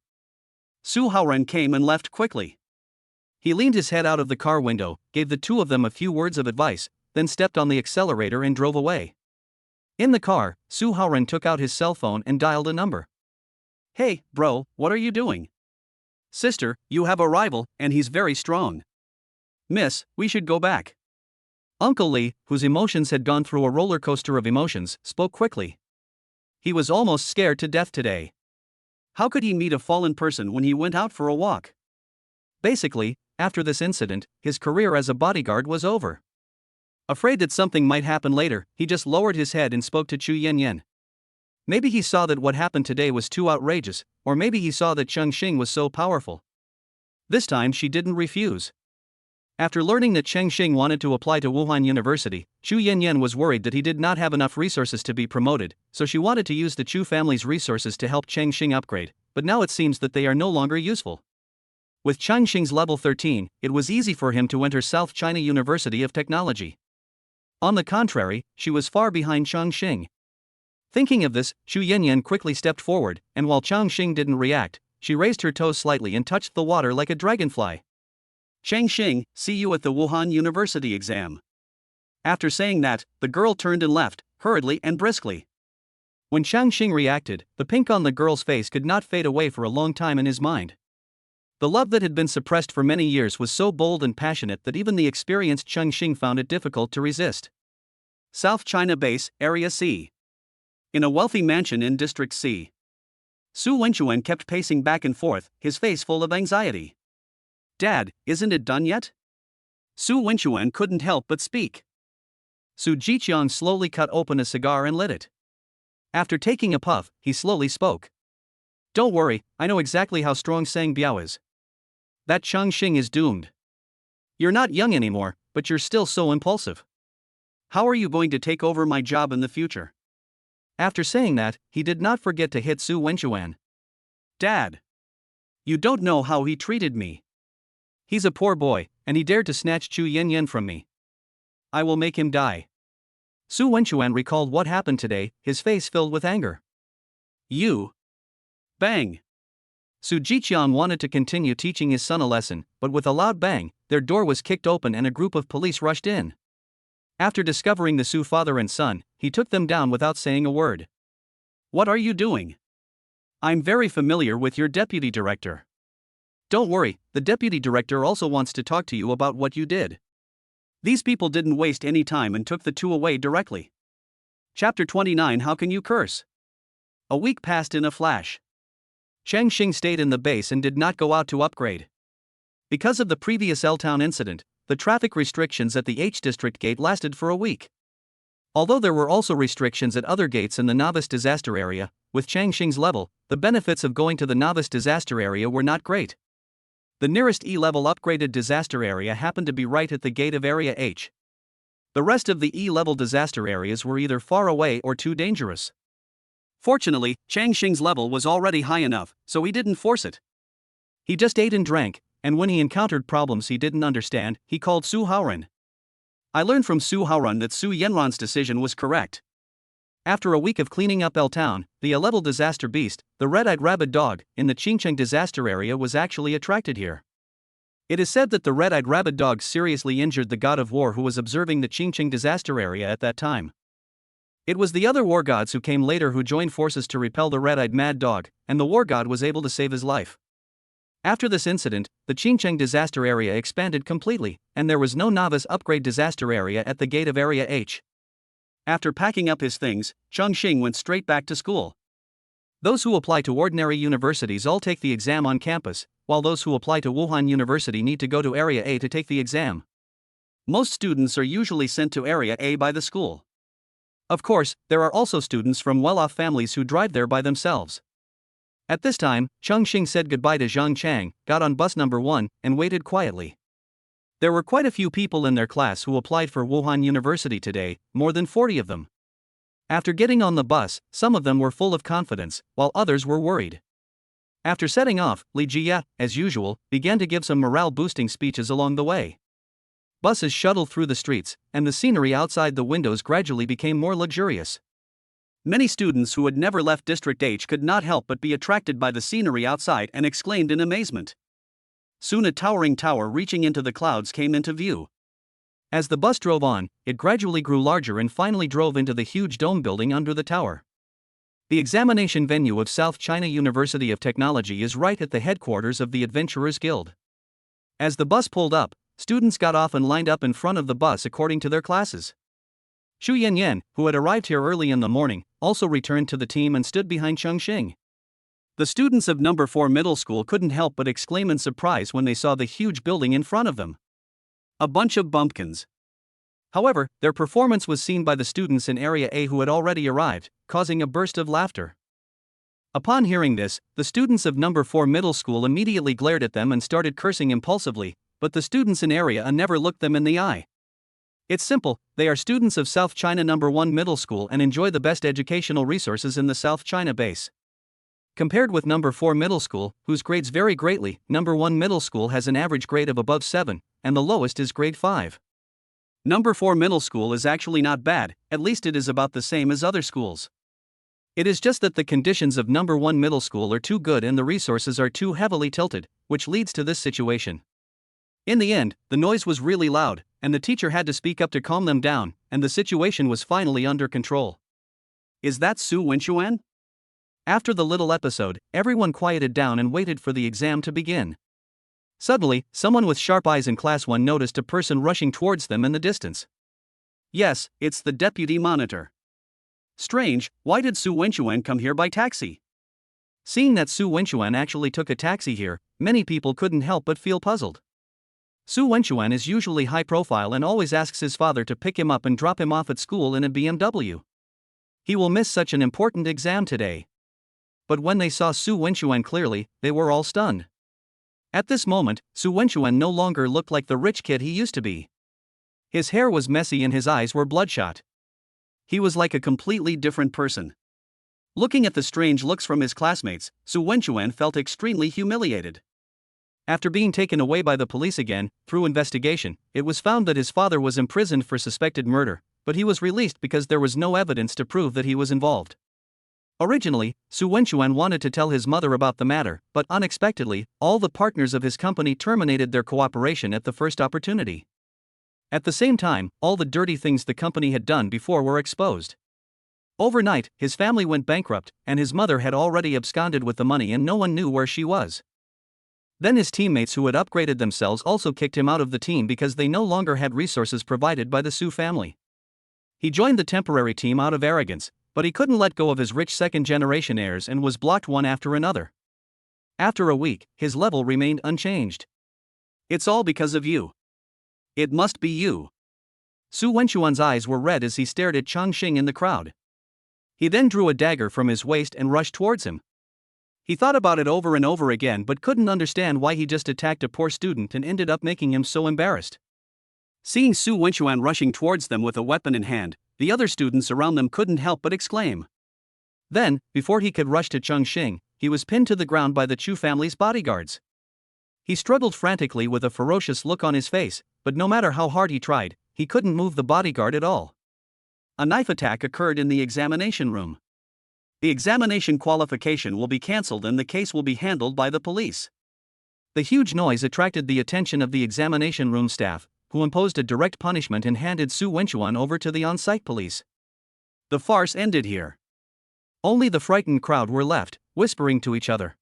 Su Haoran came and left quickly. He leaned his head out of the car window, gave the two of them a few words of advice, then stepped on the accelerator and drove away. In the car, Su Haoran took out his cell phone and dialed a number. Hey, bro, what are you doing? Sister, you have a rival, and he's very strong. Miss, we should go back. Uncle Li, whose emotions had gone through a roller coaster of emotions, spoke quickly. He was almost scared to death today. How could he meet a fallen person when he went out for a walk? Basically, after this incident, his career as a bodyguard was over. Afraid that something might happen later, he just lowered his head and spoke to Chu Yanyan. Maybe he saw that what happened today was too outrageous, or maybe he saw that Chongqing was so powerful. This time she didn't refuse. After learning that Chongqing wanted to apply to Wuhan University, Chu Yanyan was worried that he did not have enough resources to be promoted, so she wanted to use the Chu family's resources to help Chongqing upgrade, but now it seems that they are no longer useful. With Chongqing's level 13, it was easy for him to enter South China University of Technology. On the contrary, she was far behind Chongqing. Thinking of this, Xu Yanyan quickly stepped forward, and while Chongqing didn't react, she raised her toes slightly and touched the water like a dragonfly. Chongqing, see you at the Wuhan University exam. After saying that, the girl turned and left, hurriedly and briskly. When Chongqing reacted, the pink on the girl's face could not fade away for a long time in his mind. The love that had been suppressed for many years was so bold and passionate that even the experienced Chongqing found it difficult to resist. South China Base, Area C. In a wealthy mansion in District C. Su Wenchuan kept pacing back and forth, his face full of anxiety. Dad, isn't it done yet? Su Wenchuan couldn't help but speak. Su Jiqiang slowly cut open a cigar and lit it. After taking a puff, he slowly spoke. Don't worry, I know exactly how strong Sang Biao is. That Chongqing is doomed. You're not young anymore, but you're still so impulsive. How are you going to take over my job in the future? After saying that, he did not forget to hit Su Wenchuan. Dad. You don't know how he treated me. He's a poor boy, and he dared to snatch Chu Yanyan from me. I will make him die. Su Wenchuan recalled what happened today, his face filled with anger. You. Bang. Su Jiqiang wanted to continue teaching his son a lesson, but with a loud bang, their door was kicked open and a group of police rushed in. After discovering the Su father and son, he took them down without saying a word. What are you doing? I'm very familiar with your deputy director. Don't worry, the deputy director also wants to talk to you about what you did. These people didn't waste any time and took the two away directly. Chapter 29. How can you curse? A week passed in a flash. Chongqing stayed in the base and did not go out to upgrade. Because of the previous L-Town incident, the traffic restrictions at the H-District gate lasted for a week. Although there were also restrictions at other gates in the novice disaster area, with Chongqing's level, the benefits of going to the novice disaster area were not great. The nearest E-level upgraded disaster area happened to be right at the gate of Area H. The rest of the E-level disaster areas were either far away or too dangerous. Fortunately, Chongqing's level was already high enough, so he didn't force it. He just ate and drank, and when he encountered problems he didn't understand, he called Su Haoran. I learned from Su Haoran that Su Yanran's decision was correct. After a week of cleaning up L Town, the A-level disaster beast, the red-eyed rabid dog, in the Chongqing disaster area was actually attracted here. It is said that the red-eyed rabid dog seriously injured the god of war who was observing the Chongqing disaster area at that time. It was the other war gods who came later who joined forces to repel the red-eyed mad dog, and the war god was able to save his life. After this incident, the Chongqing disaster area expanded completely, and there was no novice upgrade disaster area at the gate of Area H. After packing up his things, Chongqing went straight back to school. Those who apply to ordinary universities all take the exam on campus, while those who apply to Wuhan University need to go to Area A to take the exam. Most students are usually sent to Area A by the school. Of course, there are also students from well-off families who drive there by themselves. At this time, Chongqing said goodbye to Zhang Chang, got on bus number 1, and waited quietly. There were quite a few people in their class who applied for Wuhan University today, more than 40 of them. After getting on the bus, some of them were full of confidence, while others were worried. After setting off, Li Jia, as usual, began to give some morale-boosting speeches along the way. Buses shuttled through the streets, and the scenery outside the windows gradually became more luxurious. Many students who had never left District H could not help but be attracted by the scenery outside and exclaimed in amazement. Soon a towering tower reaching into the clouds came into view. As the bus drove on, it gradually grew larger and finally drove into the huge dome building under the tower. The examination venue of South China University of Technology is right at the headquarters of the Adventurers Guild. As the bus pulled up, students got off and lined up in front of the bus according to their classes. Xu Yanyan, who had arrived here early in the morning, also returned to the team and stood behind Chongqing. The students of number 4 middle school couldn't help but exclaim in surprise when they saw the huge building in front of them. A bunch of bumpkins. However, their performance was seen by the students in Area A who had already arrived, causing a burst of laughter. Upon hearing this, the students of number 4 middle school immediately glared at them and started cursing impulsively, but the students in Area A never looked them in the eye. It's simple, they are students of South China number 1 middle school and enjoy the best educational resources in the South China base. Compared with number 4 middle school, whose grades vary greatly, number 1 middle school has an average grade of above 7, and the lowest is grade 5. Number 4 middle school is actually not bad, at least it is about the same as other schools. It is just that the conditions of number 1 middle school are too good and the resources are too heavily tilted, which leads to this situation. In the end, the noise was really loud, and the teacher had to speak up to calm them down, and the situation was finally under control. Is that Su Wenxuan? After the little episode, everyone quieted down and waited for the exam to begin. Suddenly, someone with sharp eyes in Class 1 noticed a person rushing towards them in the distance. Yes, it's the deputy monitor. Strange, why did Su Wenxuan come here by taxi? Seeing that Su Wenxuan actually took a taxi here, many people couldn't help but feel puzzled. Su Wenxuan is usually high profile and always asks his father to pick him up and drop him off at school in a BMW. He will miss such an important exam today. But when they saw Su Wenxuan clearly, they were all stunned. At this moment, Su Wenxuan no longer looked like the rich kid he used to be. His hair was messy and his eyes were bloodshot. He was like a completely different person. Looking at the strange looks from his classmates, Su Wenxuan felt extremely humiliated. After being taken away by the police again, through investigation, it was found that his father was imprisoned for suspected murder, but he was released because there was no evidence to prove that he was involved. Originally, Su Wenxuan wanted to tell his mother about the matter, but unexpectedly, all the partners of his company terminated their cooperation at the first opportunity. At the same time, all the dirty things the company had done before were exposed. Overnight, his family went bankrupt, and his mother had already absconded with the money and no one knew where she was. Then his teammates who had upgraded themselves also kicked him out of the team because they no longer had resources provided by the Su family. He joined the temporary team out of arrogance, but he couldn't let go of his rich second-generation heirs and was blocked one after another. After a week, his level remained unchanged. It's all because of you. It must be you. Su Wenxuan's eyes were red as he stared at Chongqing in the crowd. He then drew a dagger from his waist and rushed towards him. He thought about it over and over again but couldn't understand why he just attacked a poor student and ended up making him so embarrassed. Seeing Su Wenchuan rushing towards them with a weapon in hand, the other students around them couldn't help but exclaim. Then, before he could rush to Chongqing, he was pinned to the ground by the Chu family's bodyguards. He struggled frantically with a ferocious look on his face, but no matter how hard he tried, he couldn't move the bodyguard at all. A knife attack occurred in the examination room. The examination qualification will be cancelled and the case will be handled by the police. The huge noise attracted the attention of the examination room staff, who imposed a direct punishment and handed Su Wenchuan over to the on-site police. The farce ended here. Only the frightened crowd were left, whispering to each other.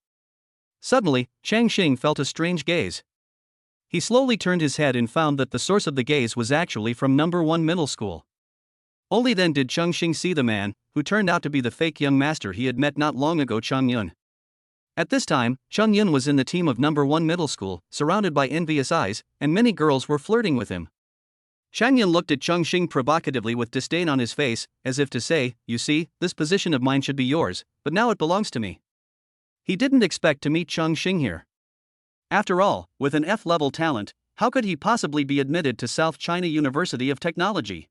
Suddenly, Chongqing felt a strange gaze. He slowly turned his head and found that the source of the gaze was actually from number 1 middle school. Only then did Chongqing see the man, who turned out to be the fake young master he had met not long ago, Chongyun. At this time, Chongyun was in the team of number 1 middle school, surrounded by envious eyes, and many girls were flirting with him. Chongyun looked at Chongqing provocatively with disdain on his face, as if to say, "You see, this position of mine should be yours, but now it belongs to me." He didn't expect to meet Chongqing here. After all, with an F-level talent, how could he possibly be admitted to South China University of Technology?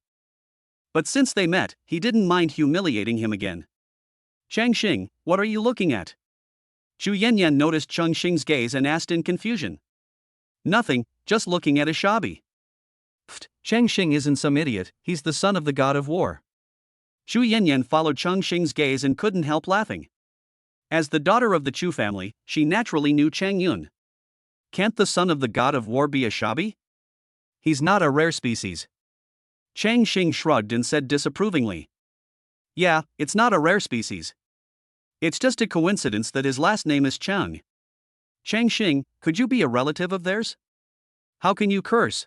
But since they met, he didn't mind humiliating him again. "Chongqing, what are you looking at?" Zhu Yanyan noticed Chongqing's gaze and asked in confusion. "Nothing, just looking at a shabby." "Pfft, Chongqing isn't some idiot, he's the son of the god of war." Zhu Yanyan followed Chongqing's gaze and couldn't help laughing. As the daughter of the Chu family, she naturally knew Chang Yun. Can't the son of the god of war be a shabby? He's not a rare species. Chongqing shrugged and said disapprovingly. Yeah, it's not a rare species. It's just a coincidence that his last name is Chang. Chongqing, could you be a relative of theirs? How can you curse?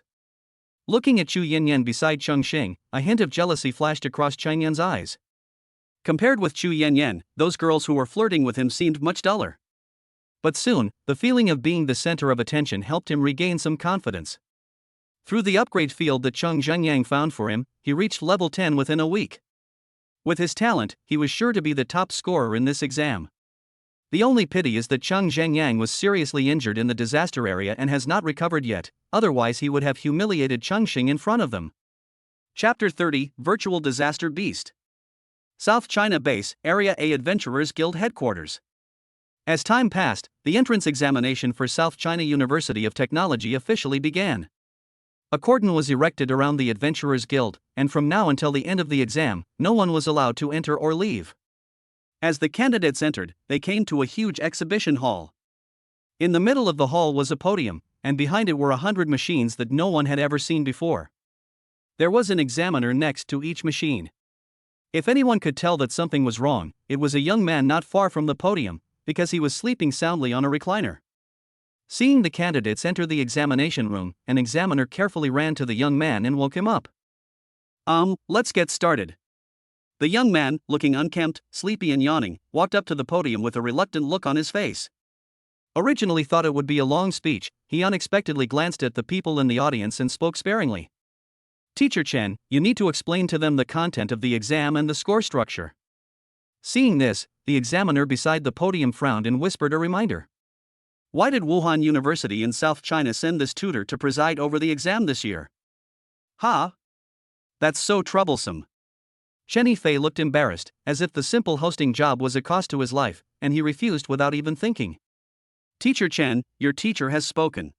Looking at Zhu Yanyan beside Chongqing, a hint of jealousy flashed across Chang Yun's eyes. Compared with Zhu Yanyan, those girls who were flirting with him seemed much duller. But soon, the feeling of being the center of attention helped him regain some confidence. Through the upgrade field that Cheng Zhenyang found for him, he reached level 10 within a week. With his talent, he was sure to be the top scorer in this exam. The only pity is that Cheng Zhenyang was seriously injured in the disaster area and has not recovered yet, otherwise he would have humiliated Chongqing in front of them. Chapter 30, Virtual Disaster Beast. South China Base, Area A Adventurers Guild Headquarters. As time passed, the entrance examination for South China University of Technology officially began. A cordon was erected around the Adventurers Guild, and from now until the end of the exam, no one was allowed to enter or leave. As the candidates entered, they came to a huge exhibition hall. In the middle of the hall was a podium, and behind it were 100 machines that no one had ever seen before. There was an examiner next to each machine. If anyone could tell that something was wrong, it was a young man not far from the podium, because he was sleeping soundly on a recliner. Seeing the candidates enter the examination room, an examiner carefully ran to the young man and woke him up. Let's get started." The young man, looking unkempt, sleepy and yawning, walked up to the podium with a reluctant look on his face. Originally thought it would be a long speech, he unexpectedly glanced at the people in the audience and spoke sparingly. "Teacher Chen, you need to explain to them the content of the exam and the score structure." Seeing this, the examiner beside the podium frowned and whispered a reminder. "Why did Wuhan University in South China send this tutor to preside over the exam this year?" "Ha? That's so troublesome." Chen Yifei looked embarrassed, as if the simple hosting job was a cost to his life, and he refused without even thinking. "Teacher Chen, your teacher has spoken.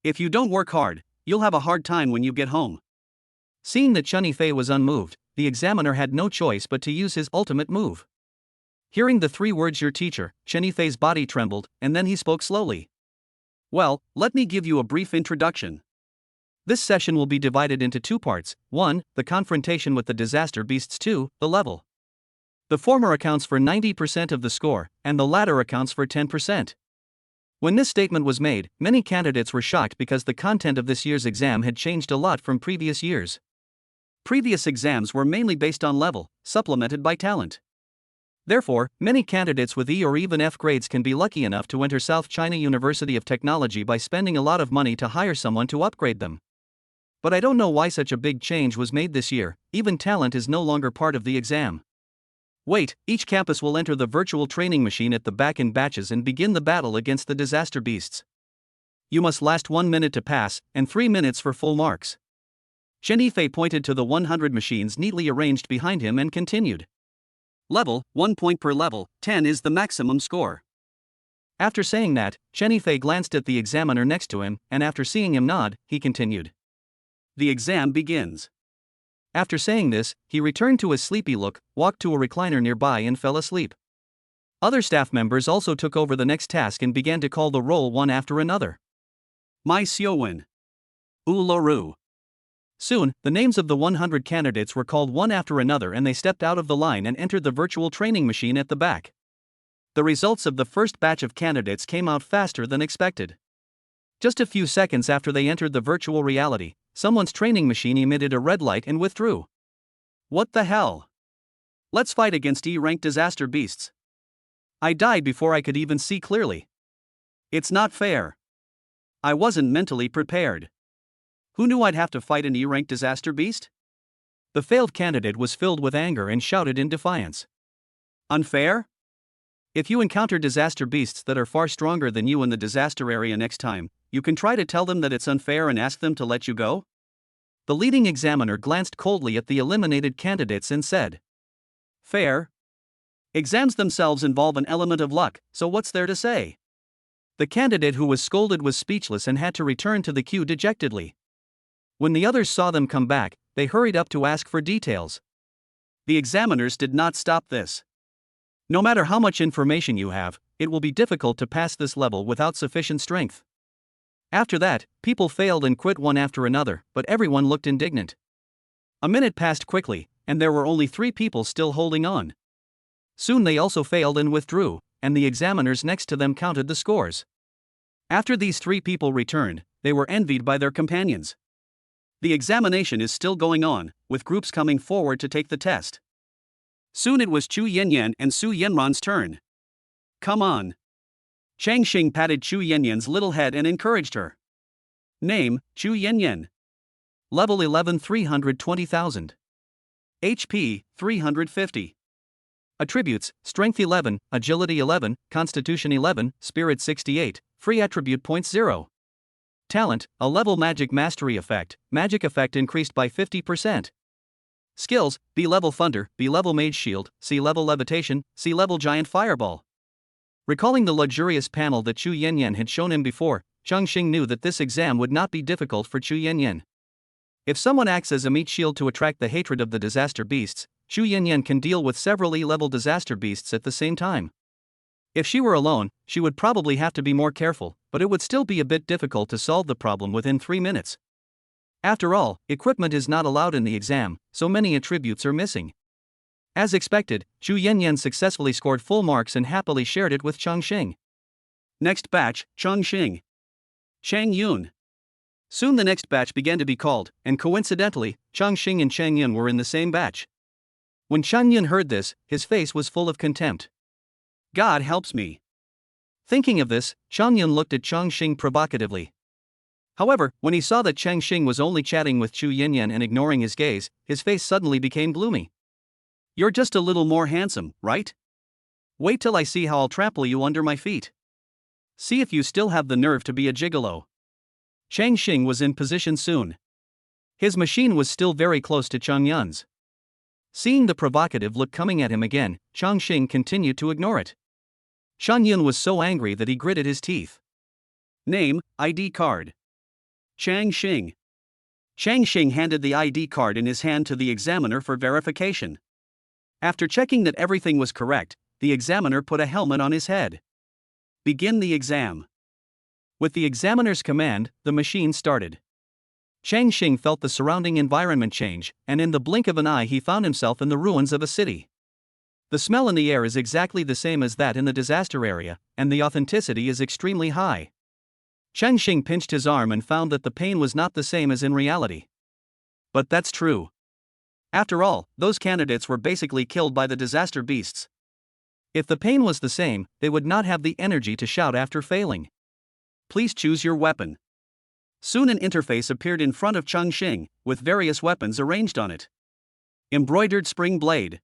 If you don't work hard, you'll have a hard time when you get home." Seeing that Chen Yifei was unmoved, the examiner had no choice but to use his ultimate move. Hearing the 3 words "your teacher," Chen Yifei's body trembled, and then he spoke slowly. "Well, let me give you a brief introduction. This session will be divided into 2 parts, 1, the confrontation with the disaster beasts, 2, the level. The former accounts for 90% of the score, and the latter accounts for 10%. When this statement was made, many candidates were shocked because the content of this year's exam had changed a lot from previous years. Previous exams were mainly based on level, supplemented by talent. Therefore, many candidates with E or even F grades can be lucky enough to enter South China University of Technology by spending a lot of money to hire someone to upgrade them. But I don't know why such a big change was made this year, even talent is no longer part of the exam. Wait, each campus will enter the virtual training machine at the back in batches and begin the battle against the disaster beasts. You must last 1 minute to pass, and 3 minutes for full marks. Chen Yifei pointed to the 100 machines neatly arranged behind him and continued. Level, 1 point per level, 10 is the maximum score. After saying that, Chen Yifei glanced at the examiner next to him, and after seeing him nod, he continued. The exam begins. After saying this, he returned to his sleepy look, walked to a recliner nearby and fell asleep. Other staff members also took over the next task and began to call the roll one after another. Mai Xiuwen. Wu Loru. Soon, the names of the 100 candidates were called one after another and they stepped out of the line and entered the virtual training machine at the back. The results of the first batch of candidates came out faster than expected. Just a few seconds after they entered the virtual reality, someone's training machine emitted a red light and withdrew. What the hell? Let's fight against E-rank disaster beasts. I died before I could even see clearly. It's not fair. I wasn't mentally prepared. Who knew I'd have to fight an E-rank disaster beast? The failed candidate was filled with anger and shouted in defiance. Unfair? If you encounter disaster beasts that are far stronger than you in the disaster area next time, you can try to tell them that it's unfair and ask them to let you go? The leading examiner glanced coldly at the eliminated candidates and said. Fair? Exams themselves involve an element of luck, so what's there to say? The candidate who was scolded was speechless and had to return to the queue dejectedly. When the others saw them come back, they hurried up to ask for details. The examiners did not stop this. No matter how much information you have, it will be difficult to pass this level without sufficient strength. After that, people failed and quit one after another, but everyone looked indignant. A minute passed quickly, and there were only 3 people still holding on. Soon they also failed and withdrew, and the examiners next to them counted the scores. After these 3 people returned, they were envied by their companions. The examination is still going on, with groups coming forward to take the test. Soon it was Chu Yanyan and Su Yanran's turn. Come on. Changqing patted Chu Yanyan's little head and encouraged her. Name, Chu Yanyan. Level 11 320,000. HP, 350. Attributes, Strength 11, Agility 11, Constitution 11, Spirit 68, Free Attribute Points 0. Talent, a level Magic Mastery Effect, Magic Effect increased by 50%. Skills, B-level Thunder, B-level Mage Shield, C-level Levitation, C-level Giant Fireball. Recalling the luxurious panel that Chu Yanyan had shown him before, Chongqing knew that this exam would not be difficult for Chu Yanyan. If someone acts as a meat shield to attract the hatred of the disaster beasts, Chu Yanyan can deal with several E-level disaster beasts at the same time. If she were alone, she would probably have to be more careful, but it would still be a bit difficult to solve the problem within 3 minutes. After all, equipment is not allowed in the exam, so many attributes are missing. As expected, Chu Yanyan successfully scored full marks and happily shared it with Chongqing. Next batch, Chongqing. Chang Yun. Soon the next batch began to be called, and coincidentally, Chongqing and Chang Yun were in the same batch. When Chang Yun heard this, his face was full of contempt. God helps me. Thinking of this, Chang Yun looked at Chongqing provocatively. However, when he saw that Chongqing was only chatting with Chu Yanyan and ignoring his gaze, his face suddenly became gloomy. You're just a little more handsome, right? Wait till I see how I'll trample you under my feet. See if you still have the nerve to be a gigolo. Chongqing was in position soon. His machine was still very close to Chang Yun's. Seeing the provocative look coming at him again, Chongqing continued to ignore it. Chang Yun was so angry that he gritted his teeth. Name, ID card. Changqing. Changqing handed the ID card in his hand to the examiner for verification. After checking that everything was correct, the examiner put a helmet on his head. Begin the exam. With the examiner's command, the machine started. Changqing felt the surrounding environment change, and in the blink of an eye he found himself in the ruins of a city. The smell in the air is exactly the same as that in the disaster area, and the authenticity is extremely high. Changqing pinched his arm and found that the pain was not the same as in reality. But that's true. After all, those candidates were basically killed by the disaster beasts. If the pain was the same, they would not have the energy to shout after failing. Please choose your weapon. Soon an interface appeared in front of Chongqing, with various weapons arranged on it. Embroidered spring blade.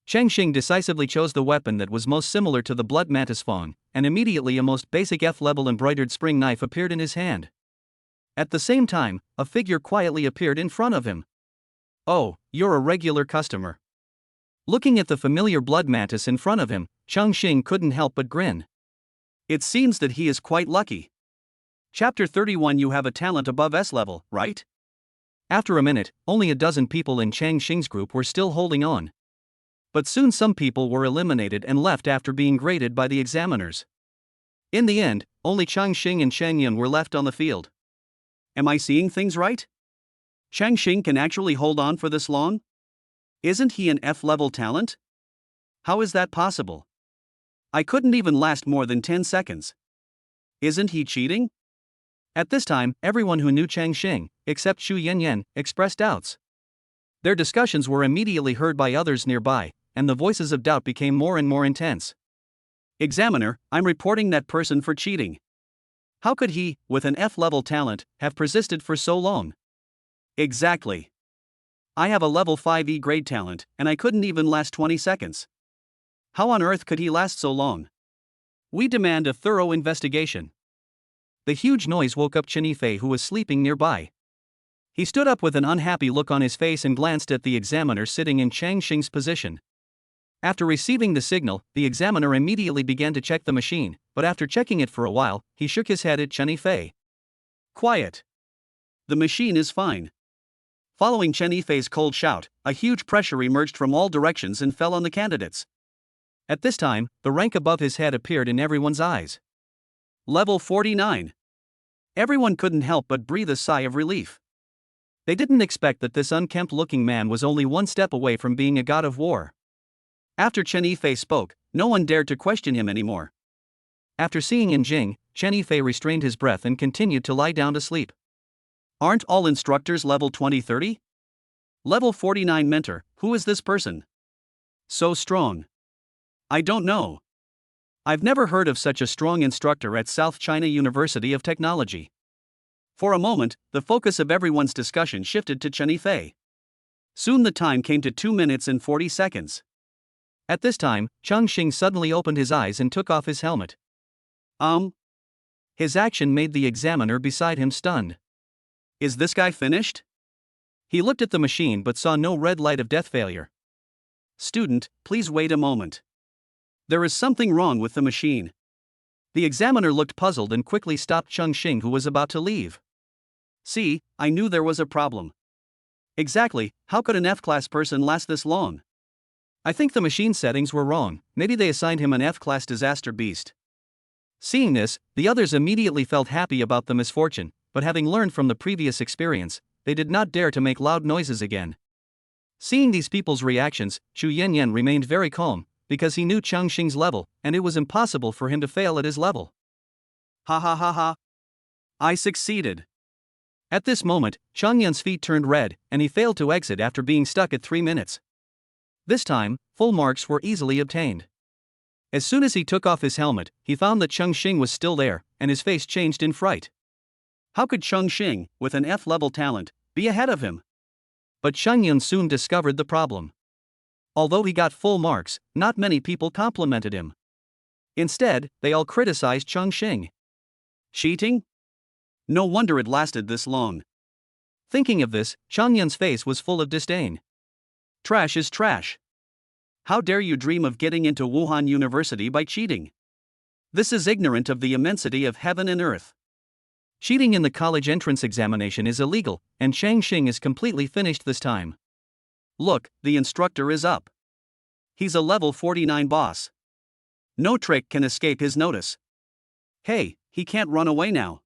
Chongqing decisively chose the weapon that was most similar to the blood mantis fang, and immediately a most basic F-level embroidered spring knife appeared in his hand. At the same time, a figure quietly appeared in front of him. "Oh, you're a regular customer." Looking at the familiar blood mantis in front of him, Chongqing couldn't help but grin. It seems that he is quite lucky. Chapter 31. You have a talent above S-level, right? After a minute, only a dozen people in Chongqing's group were still holding on. But soon some people were eliminated and left after being graded by the examiners. In the end, only Chongqing and Changyan were left on the field. Am I seeing things right? Chongqing can actually hold on for this long? Isn't he an F-level talent? How is that possible? I couldn't even last more than 10 seconds. Isn't he cheating? At this time, everyone who knew Chongqing, except Xu Yanyan, expressed doubts. Their discussions were immediately heard by others nearby, and the voices of doubt became more and more intense. Examiner, I'm reporting that person for cheating. How could he, with an F-level talent, have persisted for so long? Exactly. I have a level 5E grade talent, and I couldn't even last 20 seconds. How on earth could he last so long? We demand a thorough investigation. The huge noise woke up Chen Yifei, who was sleeping nearby. He stood up with an unhappy look on his face and glanced at the examiner sitting in Chongqing's position. After receiving the signal, the examiner immediately began to check the machine, but after checking it for a while, he shook his head at Chen Yifei. Quiet. The machine is fine. Following Chen Yifei's cold shout, a huge pressure emerged from all directions and fell on the candidates. At this time, the rank above his head appeared in everyone's eyes. Level 49. Everyone couldn't help but breathe a sigh of relief. They didn't expect that this unkempt-looking man was only one step away from being a god of war. After Chen Yifei spoke, no one dared to question him anymore. After seeing Yin Jing, Chen Yifei restrained his breath and continued to lie down to sleep. Aren't all instructors level 20-30? Level 49 mentor, who is this person? So strong. I don't know. I've never heard of such a strong instructor at South China University of Technology. For a moment, the focus of everyone's discussion shifted to Chen Yifei. Soon the time came to 2 minutes and 40 seconds. At this time, Chongqing suddenly opened his eyes and took off his helmet. His action made the examiner beside him stunned. Is this guy finished? He looked at the machine but saw no red light of death failure. Student, please wait a moment. There is something wrong with the machine. The examiner looked puzzled and quickly stopped Chongqing, who was about to leave. See, I knew there was a problem. Exactly, how could an F-class person last this long? I think the machine settings were wrong, maybe they assigned him an F-class disaster beast. Seeing this, the others immediately felt happy about the misfortune, but having learned from the previous experience, they did not dare to make loud noises again. Seeing these people's reactions, Xu Yanyan remained very calm, because he knew Chongqing's level, and it was impossible for him to fail at his level. Ha ha ha ha. I succeeded. At this moment, Chongyan's feet turned red, and he failed to exit after being stuck at 3 minutes. This time, full marks were easily obtained. As soon as he took off his helmet, he found that Chongqing was still there, and his face changed in fright. How could Chongqing, with an F-level talent, be ahead of him? But Changyan soon discovered the problem. Although he got full marks, not many people complimented him. Instead, they all criticized Chongqing. Cheating? No wonder it lasted this long. Thinking of this, Changyan's face was full of disdain. Trash is trash. How dare you dream of getting into Wuhan University by cheating? This is ignorant of the immensity of heaven and earth. Cheating in the college entrance examination is illegal, and Chongqing is completely finished this time. Look, the instructor is up. He's a level 49 boss. No trick can escape his notice. Hey, he can't run away now.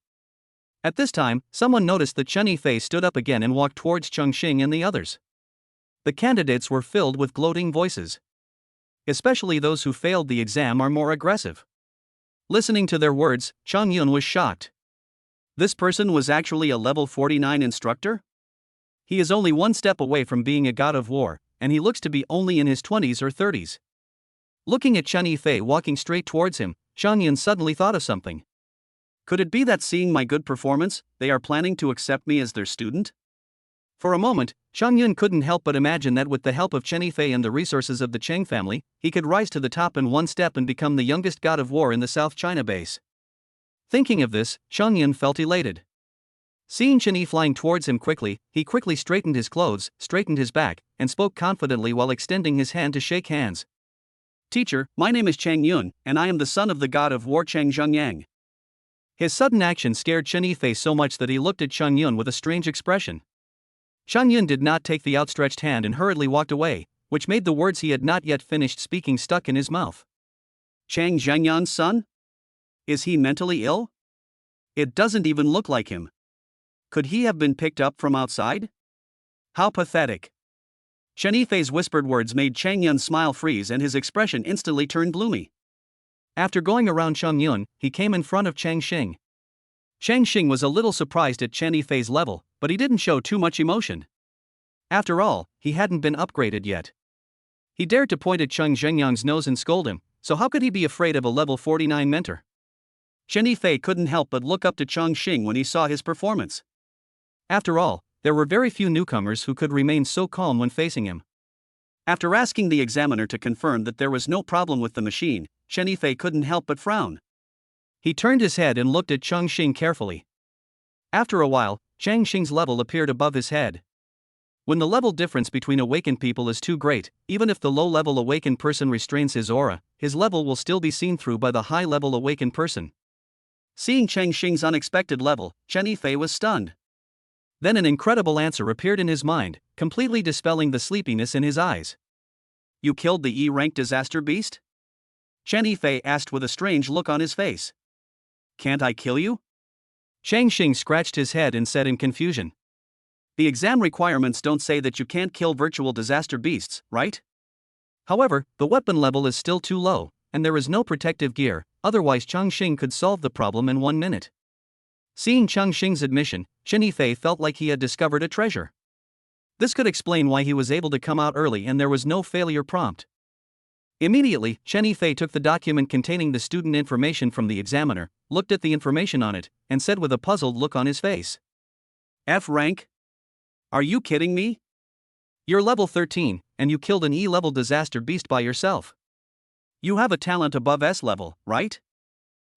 At this time, someone noticed that Chen Yifei stood up again and walked towards Chongqing and the others. The candidates were filled with gloating voices. Especially those who failed the exam are more aggressive. Listening to their words, Chongyun was shocked. This person was actually a level 49 instructor? He is only one step away from being a god of war, and he looks to be only in his 20s or 30s. Looking at Chen Yifei walking straight towards him, Chongyun suddenly thought of something. Could it be that seeing my good performance, they are planning to accept me as their student? For a moment, Chongyun couldn't help but imagine that with the help of Chen Yifei and the resources of the Chang family, he could rise to the top in one step and become the youngest god of war in the South China base. Thinking of this, Chongyun felt elated. Seeing Chen Yi flying towards him quickly, he quickly straightened his clothes, straightened his back, and spoke confidently while extending his hand to shake hands. "Teacher, my name is Chang Yun, and I am the son of the god of war Chang Zhengyang." His sudden action scared Chen Yifei so much that he looked at Chang Yun with a strange expression. Chang Yun did not take the outstretched hand and hurriedly walked away, which made the words he had not yet finished speaking stuck in his mouth. Chang Zhengyang's son? Is he mentally ill? It doesn't even look like him. Could he have been picked up from outside? How pathetic. Chen Yifei's whispered words made Chang Yun smile freeze and his expression instantly turned gloomy. After going around Chang Yun, he came in front of Chang Xing. Chang Xing was a little surprised at Chen Yifei's level, but he didn't show too much emotion. After all, he hadn't been upgraded yet. He dared to point at Chang Zhengyang's nose and scold him, so how could he be afraid of a level 49 mentor? Chen Yifei couldn't help but look up to Chang Xing when he saw his performance. After all, there were very few newcomers who could remain so calm when facing him. After asking the examiner to confirm that there was no problem with the machine, Chen Yifei couldn't help but frown. He turned his head and looked at Chang Xing carefully. After a while, Chang Xing's level appeared above his head. When the level difference between awakened people is too great, even if the low-level awakened person restrains his aura, his level will still be seen through by the high-level awakened person. Seeing Chang Xing's unexpected level, Chen Yifei was stunned. Then an incredible answer appeared in his mind, completely dispelling the sleepiness in his eyes. "You killed the E-rank disaster beast?" Chen Yifei asked with a strange look on his face. "Can't I kill you?" Chang Xing scratched his head and said in confusion. "The exam requirements don't say that you can't kill virtual disaster beasts, right? However, the weapon level is still too low, and there is no protective gear, otherwise Chang Xing could solve the problem in 1 minute." Seeing Chang Xing's admission, Chen Yifei felt like he had discovered a treasure. This could explain why he was able to come out early and there was no failure prompt. Immediately, Chen Yifei took the document containing the student information from the examiner, looked at the information on it, and said with a puzzled look on his face. "F rank? Are you kidding me? You're level 13, and you killed an E-level disaster beast by yourself. You have a talent above S-level, right?"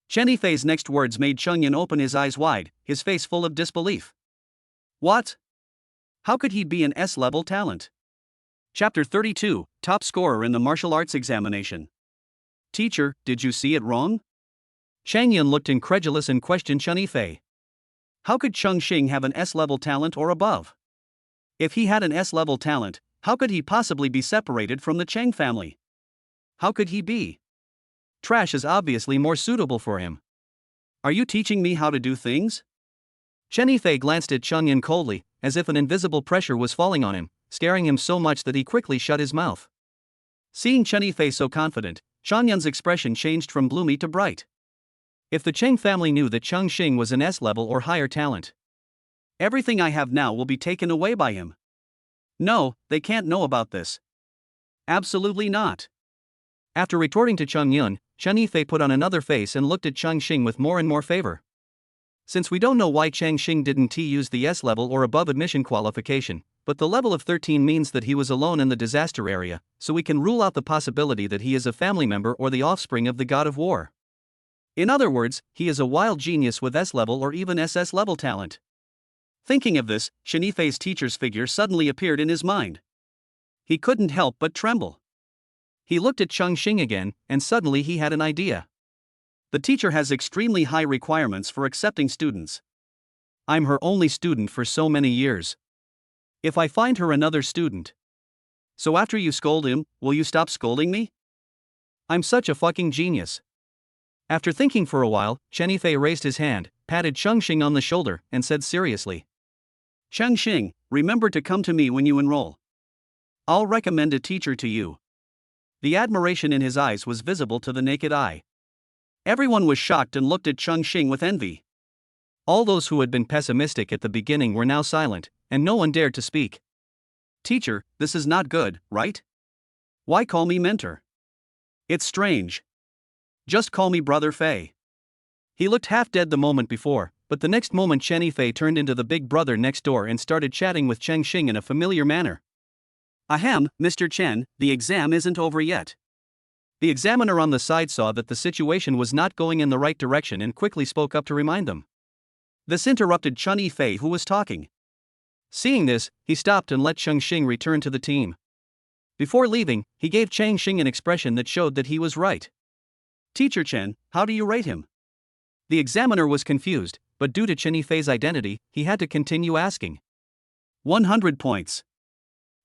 Chen Yifei's next words made Cheng Yun open his eyes wide, his face full of disbelief. What? How could he be an S-level talent? Chapter 32, Top Scorer in the Martial Arts Examination. "Teacher, did you see it wrong?" Chang Yun looked incredulous and questioned Chen Yifei. How could Cheng Xing have an S-level talent or above? If he had an S-level talent, how could he possibly be separated from the Chang family? How could he be? Trash is obviously more suitable for him. Are you teaching me how to do things? Chen Yifei glanced at Cheng Yun coldly, as if an invisible pressure was falling on him, scaring him so much that he quickly shut his mouth. Seeing Chen Yifei so confident, Cheng Yun's expression changed from gloomy to bright. If the Chang family knew that Cheng Xing was an S-level or higher talent, everything I have now will be taken away by him. No, they can't know about this. Absolutely not. After retorting to Cheng Yun, Chen Yifei put on another face and looked at Cheng Xing with more and more favor. Since we don't know why Chang Xing didn't use the S-level or above admission qualification, but the level of 13 means that he was alone in the disaster area, so we can rule out the possibility that he is a family member or the offspring of the god of war. In other words, he is a wild genius with S-level or even SS-level talent. Thinking of this, Chen Yifei's teacher's figure suddenly appeared in his mind. He couldn't help but tremble. He looked at Cheng Xing again, and suddenly he had an idea. The teacher has extremely high requirements for accepting students. I'm her only student for so many years. If I find her another student. So after you scold him, will you stop scolding me? I'm such a fucking genius. After thinking for a while, Chen Yifei raised his hand, patted Cheng Xing on the shoulder, and said seriously. Cheng Xing, remember to come to me when you enroll. I'll recommend a teacher to you. The admiration in his eyes was visible to the naked eye. Everyone was shocked and looked at Cheng Xing with envy. All those who had been pessimistic at the beginning were now silent, and no one dared to speak. Teacher, this is not good, right? Why call me mentor? It's strange. Just call me Brother Fei. He looked half dead the moment before, But the next moment Chen Yifei turned into the big brother next door and started chatting with Chongqing in a familiar manner. Ahem, Mr. Chen, the exam isn't over yet. The examiner on the side saw that the situation was not going in the right direction and quickly spoke up to remind them. This interrupted Chen Yifei, who was talking. Seeing this, he stopped and let Chongqing return to the team. Before leaving, he gave Chongqing an expression that showed that he was right. Teacher Chen, how do you rate him? The examiner was confused, but due to Chen Yifei's identity, he had to continue asking. 100 points.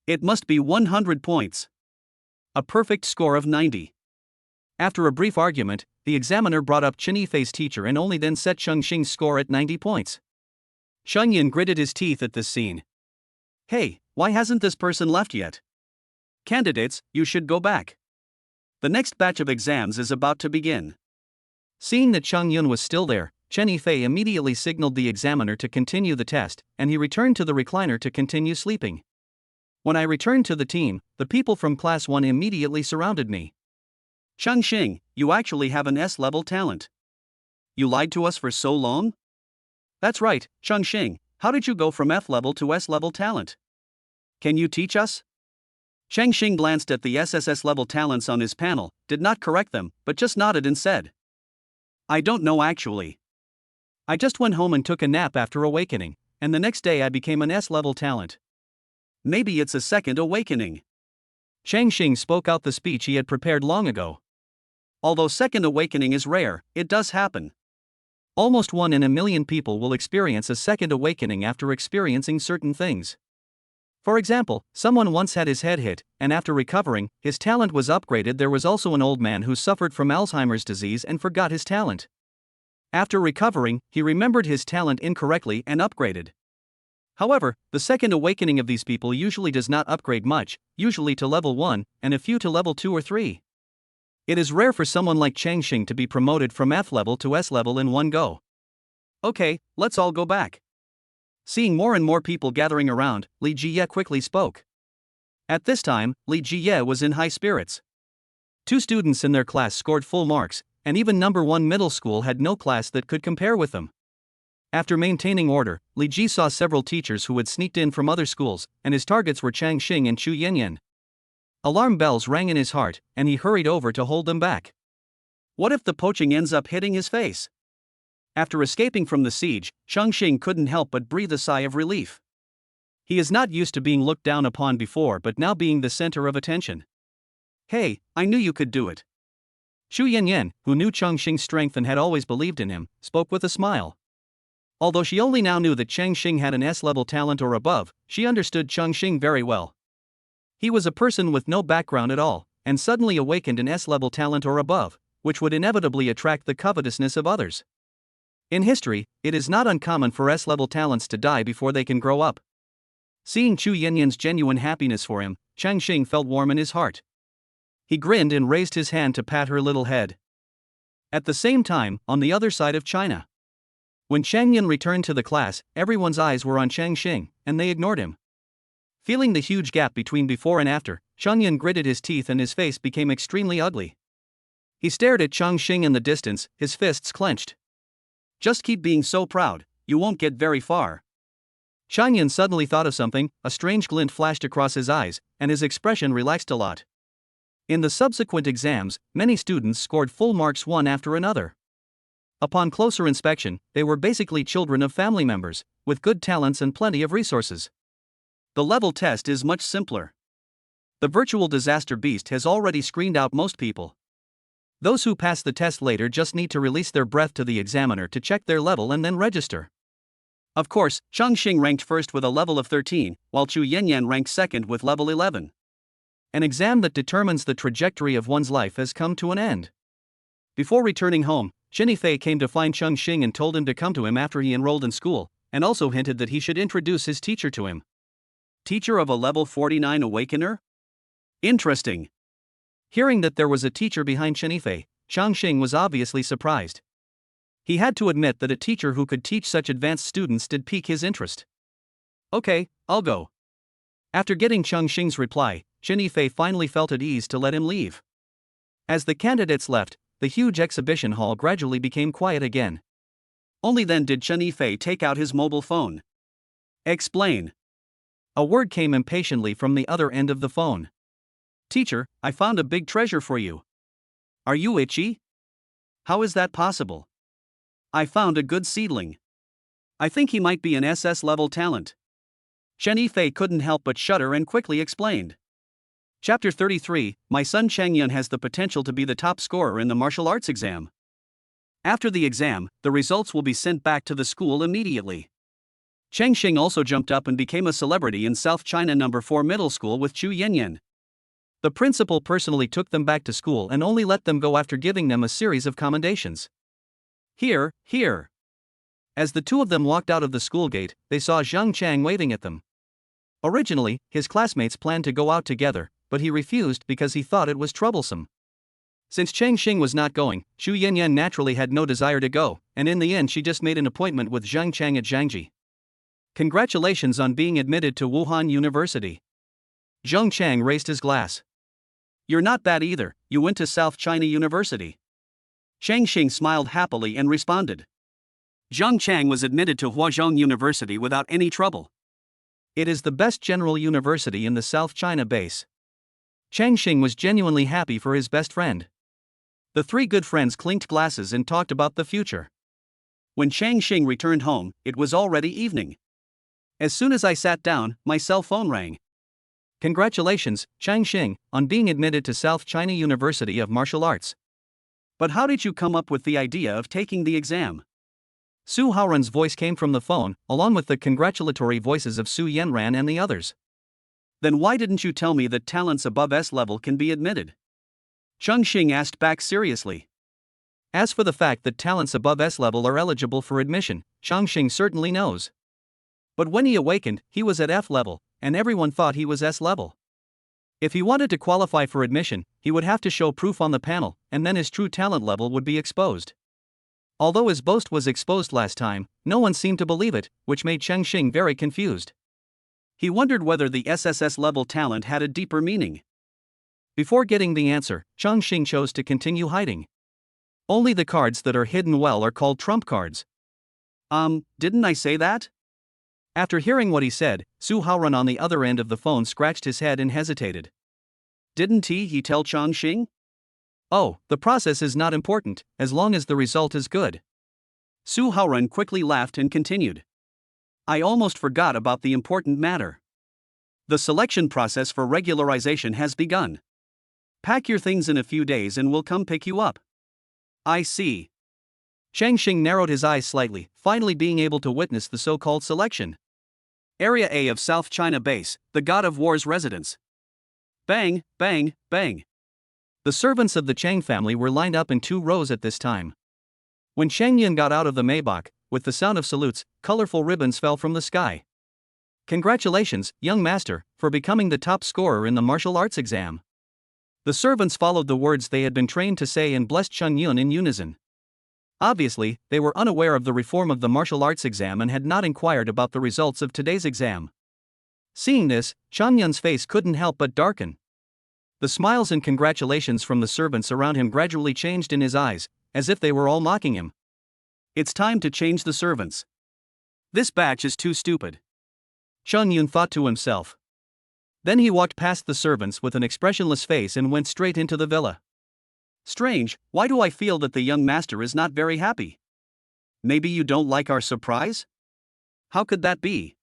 It must be 100 points. A perfect score of 90. After a brief argument, the examiner brought up Chen Yifei's teacher and only then set Chongqing's score at 90 points. Shunyan gritted his teeth at this scene. Hey, why hasn't this person left yet? Candidates, you should go back. The next batch of exams is about to begin. Seeing that Chang Yun was still there, Chen Yifei immediately signaled the examiner to continue the test, and he returned to the recliner to continue sleeping. When I returned to the team, the people from Class 1 immediately surrounded me. Chongqing, you actually have an S-level talent. You lied to us for so long? That's right, Chongqing, how did you go from F-level to S-level talent? Can you teach us? Chongqing glanced at the SSS-level talents on his panel, did not correct them, but just nodded and said. I don't know actually. I just went home and took a nap after awakening, and the next day I became an S-level talent. Maybe it's a second awakening. Chongqing spoke out the speech he had prepared long ago. Although second awakening is rare, it does happen. Almost 1 in a million people will experience a second awakening after experiencing certain things. For example, someone once had his head hit, and after recovering, his talent was upgraded. There was also an old man who suffered from Alzheimer's disease and forgot his talent. After recovering, he remembered his talent incorrectly and upgraded. However, the second awakening of these people usually does not upgrade much, usually to level 1, and a few to level 2 or 3. It is rare for someone like Chongqing to be promoted from F level to S level in one go. Okay, let's all go back. Seeing more and more people gathering around, Li Jie quickly spoke. At this time, Li Jie was in high spirits. 2 students in their class scored full marks, and even number 1 middle school had no class that could compare with them. After maintaining order, Li Jie saw several teachers who had sneaked in from other schools, and his targets were Chongqing and Chu Yanyan. Alarm bells rang in his heart, and he hurried over to hold them back. What if the poaching ends up hitting his face? After escaping from the siege, Chongqing couldn't help but breathe a sigh of relief. He is not used to being looked down upon before but now being the center of attention. Hey, I knew you could do it. Chu Yanyan, who knew Chongqing's strength and had always believed in him, spoke with a smile. Although she only now knew that Chongqing had an S-level talent or above, she understood Chongqing very well. He was a person with no background at all, and suddenly awakened an S-level talent or above, which would inevitably attract the covetousness of others. In history, it is not uncommon for S-level talents to die before they can grow up. Seeing Chu Yanyan's genuine happiness for him, Chongqing felt warm in his heart. He grinned and raised his hand to pat her little head. At the same time, on the other side of China. When Chang Yan returned to the class, everyone's eyes were on Chongqing, and they ignored him. Feeling the huge gap between before and after, Chang Yan gritted his teeth and his face became extremely ugly. He stared at Chongqing in the distance, his fists clenched. Just keep being so proud, you won't get very far. Chang Yan suddenly thought of something, a strange glint flashed across his eyes, and his expression relaxed a lot. In the subsequent exams, many students scored full marks one after another. Upon closer inspection, they were basically children of family members, with good talents and plenty of resources. The level test is much simpler. The virtual disaster beast has already screened out most people. Those who pass the test later just need to release their breath to the examiner to check their level and then register. Of course, Chongqing ranked first with a level of 13, while Chu Yanyan ranked second with level 11. An exam that determines the trajectory of one's life has come to an end. Before returning home, Chen Yifei came to find Chongqing and told him to come to him after he enrolled in school, and also hinted that he should introduce his teacher to him. Teacher of a level 49 awakener? Interesting. Hearing that there was a teacher behind Chen Yifei, Chongqing was obviously surprised. He had to admit that a teacher who could teach such advanced students did pique his interest. Okay, I'll go. After getting Chongqing's reply, Chen Yifei finally felt at ease to let him leave. As the candidates left, the huge exhibition hall gradually became quiet again. Only then did Chen Yifei take out his mobile phone. Explain. A word came impatiently from the other end of the phone. Teacher, I found a big treasure for you. Are you itchy? How is that possible? I found a good seedling. I think he might be an SS-level talent. Chen Yifei couldn't help but shudder and quickly explained. Chapter 33, My son Changyan has the potential to be the top scorer in the martial arts exam. After the exam, the results will be sent back to the school immediately. Chongqing also jumped up and became a celebrity in South China No. 4 middle school with Chu Yanyan. The principal personally took them back to school and only let them go after giving them a series of commendations. Here. As the two of them walked out of the school gate, they saw Zhang Chang waving at them. Originally, his classmates planned to go out together, but he refused because he thought it was troublesome. Since Chongqing was not going, Chu Yanyan naturally had no desire to go, and in the end she just made an appointment with Zhang Chang at Jiangji. Congratulations on being admitted to Wuhan University. Zhang Chang raised his glass. You're not bad either, you went to South China University. Chongqing smiled happily and responded. Zhang Chang was admitted to Huazhong University without any trouble. It is the best general university in the South China base. Chongqing was genuinely happy for his best friend. The three good friends clinked glasses and talked about the future. When Chongqing returned home, it was already evening. As soon as I sat down, my cell phone rang. Congratulations, Chongqing, on being admitted to South China University of Martial Arts. But how did you come up with the idea of taking the exam? Su Haoran's voice came from the phone, along with the congratulatory voices of Su Yanran and the others. Then why didn't you tell me that talents above S-level can be admitted? Chongqing asked back seriously. As for the fact that talents above S-level are eligible for admission, Chongqing certainly knows. But when he awakened, he was at F-level, and everyone thought he was S-level. If he wanted to qualify for admission, he would have to show proof on the panel, and then his true talent level would be exposed. Although his boast was exposed last time, no one seemed to believe it, which made Chongqing very confused. He wondered whether the SSS-level talent had a deeper meaning. Before getting the answer, Chongqing chose to continue hiding. Only the cards that are hidden well are called trump cards. Didn't I say that? After hearing what he said, Su Haoran on the other end of the phone scratched his head and hesitated. Didn't he tell Chongqing? Oh, the process is not important, as long as the result is good. Su Haoran quickly laughed and continued. I almost forgot about the important matter. The selection process for regularization has begun. Pack your things in a few days and we'll come pick you up. I see. Chongqing narrowed his eyes slightly, finally being able to witness the so-called selection. Area A of South China Base, the God of War's residence. Bang, bang, bang. The servants of the Chang family were lined up in 2 rows at this time. When Changyan got out of the Maybach, with the sound of salutes, colorful ribbons fell from the sky. Congratulations, young master, for becoming the top scorer in the martial arts exam. The servants followed the words they had been trained to say and blessed Chongyun in unison. Obviously, they were unaware of the reform of the martial arts exam and had not inquired about the results of today's exam. Seeing this, Chongyun's face couldn't help but darken. The smiles and congratulations from the servants around him gradually changed in his eyes, as if they were all mocking him. It's time to change the servants. This batch is too stupid. Chongyun thought to himself. Then he walked past the servants with an expressionless face and went straight into the villa. Strange, why do I feel that the young master is not very happy? Maybe you don't like our surprise? How could that be?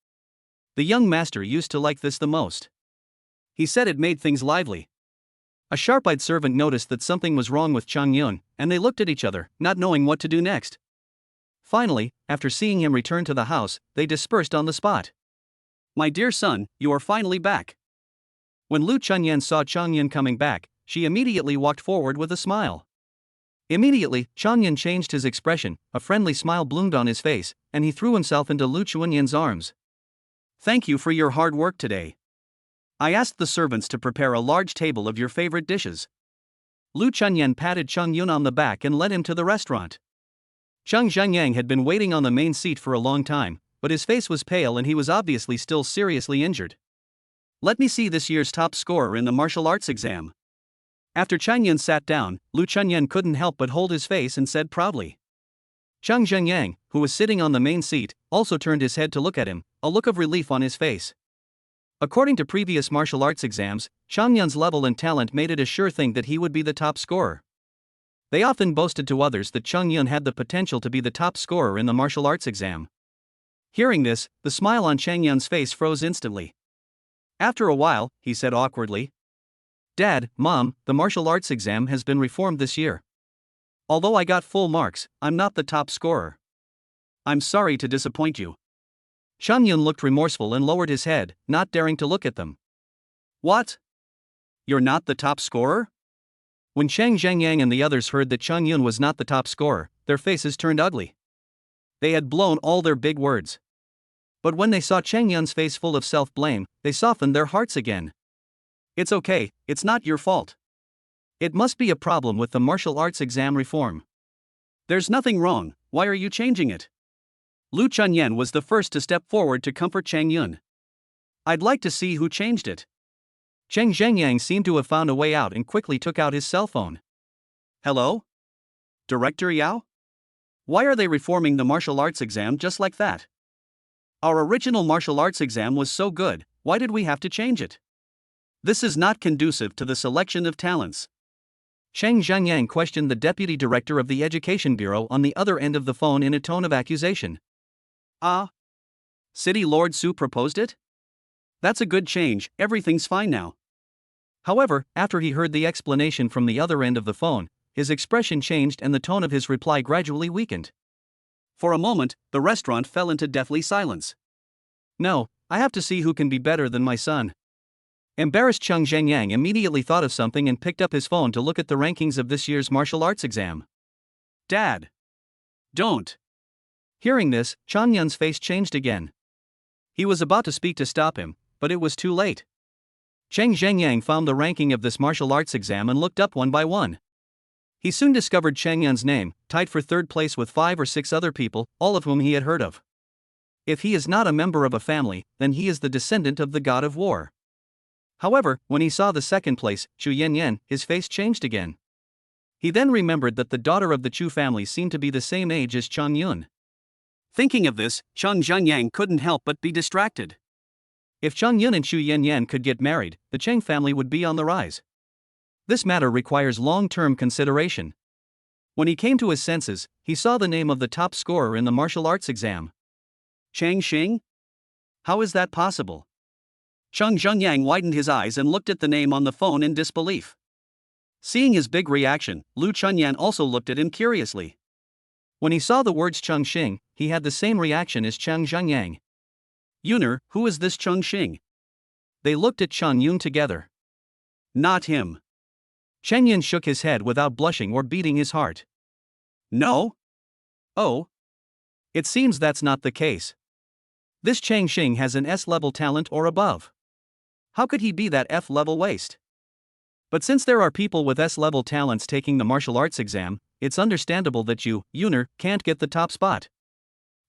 The young master used to like this the most. He said it made things lively. A sharp-eyed servant noticed that something was wrong with Chongyun, and they looked at each other, not knowing what to do next. Finally, after seeing him return to the house, they dispersed on the spot. My dear son, you are finally back. When Lu Chunyan saw Chongyun coming back, she immediately walked forward with a smile. Immediately, Chongyun changed his expression, a friendly smile bloomed on his face, and he threw himself into Lu Chunyan's arms. Thank you for your hard work today. I asked the servants to prepare a large table of your favorite dishes. Lu Chunyan patted Chongyun on the back and led him to the restaurant. Cheng Zhenyang had been waiting on the main seat for a long time, but his face was pale and he was obviously still seriously injured. Let me see this year's top scorer in the martial arts exam. After Chongyun sat down, Lu Chunyan couldn't help but hold his face and said proudly. Chang Zhengyang, who was sitting on the main seat, also turned his head to look at him, a look of relief on his face. According to previous martial arts exams, Chang Yun's level and talent made it a sure thing that he would be the top scorer. They often boasted to others that Chang Yun had the potential to be the top scorer in the martial arts exam. Hearing this, the smile on Chang Yun's face froze instantly. After a while, he said awkwardly, "Dad, Mom, the martial arts exam has been reformed this year. Although I got full marks, I'm not the top scorer. I'm sorry to disappoint you." Chang Yun looked remorseful and lowered his head, not daring to look at them. "What? You're not the top scorer?" When Chang Zhengyang and the others heard that Chang Yun was not the top scorer, their faces turned ugly. They had blown all their big words. But when they saw Chang Yun's face full of self-blame, they softened their hearts again. "It's okay, it's not your fault. It must be a problem with the martial arts exam reform. There's nothing wrong, why are you changing it?" Lu Chunyan was the first to step forward to comfort Chang Yun. "I'd like to see who changed it." Chang Zhengyang seemed to have found a way out and quickly took out his cell phone. "Hello? Director Yao? Why are they reforming the martial arts exam just like that? Our original martial arts exam was so good, why did we have to change it? This is not conducive to the selection of talents." Chang Zhengyang questioned the deputy director of the Education Bureau on the other end of the phone in a tone of accusation. City Lord Su proposed it? That's a good change, everything's fine now." However, after he heard the explanation from the other end of the phone, his expression changed and the tone of his reply gradually weakened. For a moment, the restaurant fell into deathly silence. "No, I have to see who can be better than my son." Embarrassed Chang Zhengyang immediately thought of something and picked up his phone to look at the rankings of this year's martial arts exam. "Dad! Don't!" Hearing this, Chang Yun's face changed again. He was about to speak to stop him, but it was too late. Chang Zhengyang found the ranking of this martial arts exam and looked up one by one. He soon discovered Chang Yun's name, tied for third place with 5 or 6 other people, all of whom he had heard of. If he is not a member of a family, then he is the descendant of the god of war. However, when he saw the second place, Chu Yanyan, his face changed again. He then remembered that the daughter of the Chu family seemed to be the same age as Chang Yun. Thinking of this, Chang Zhengyang couldn't help but be distracted. If Chang Yun and Chu Yanyan could get married, the Chang family would be on the rise. This matter requires long-term consideration. When he came to his senses, he saw the name of the top scorer in the martial arts exam. Chang Xing? How is that possible? Chang Zhengyang widened his eyes and looked at the name on the phone in disbelief. Seeing his big reaction, Lu Chunyan also looked at him curiously. When he saw the words Chongqing, he had the same reaction as Chang Zhengyang. "Yuner, who is this Chongqing?" They looked at Chang Yun together. "Not him." Chang Yun shook his head without blushing or beating his heart. "No? Oh. It seems that's not the case. This Chang Xing has an S-level talent or above. How could he be that F-level waste? But since there are people with S-level talents taking the martial arts exam, it's understandable that you, Yuner, can't get the top spot."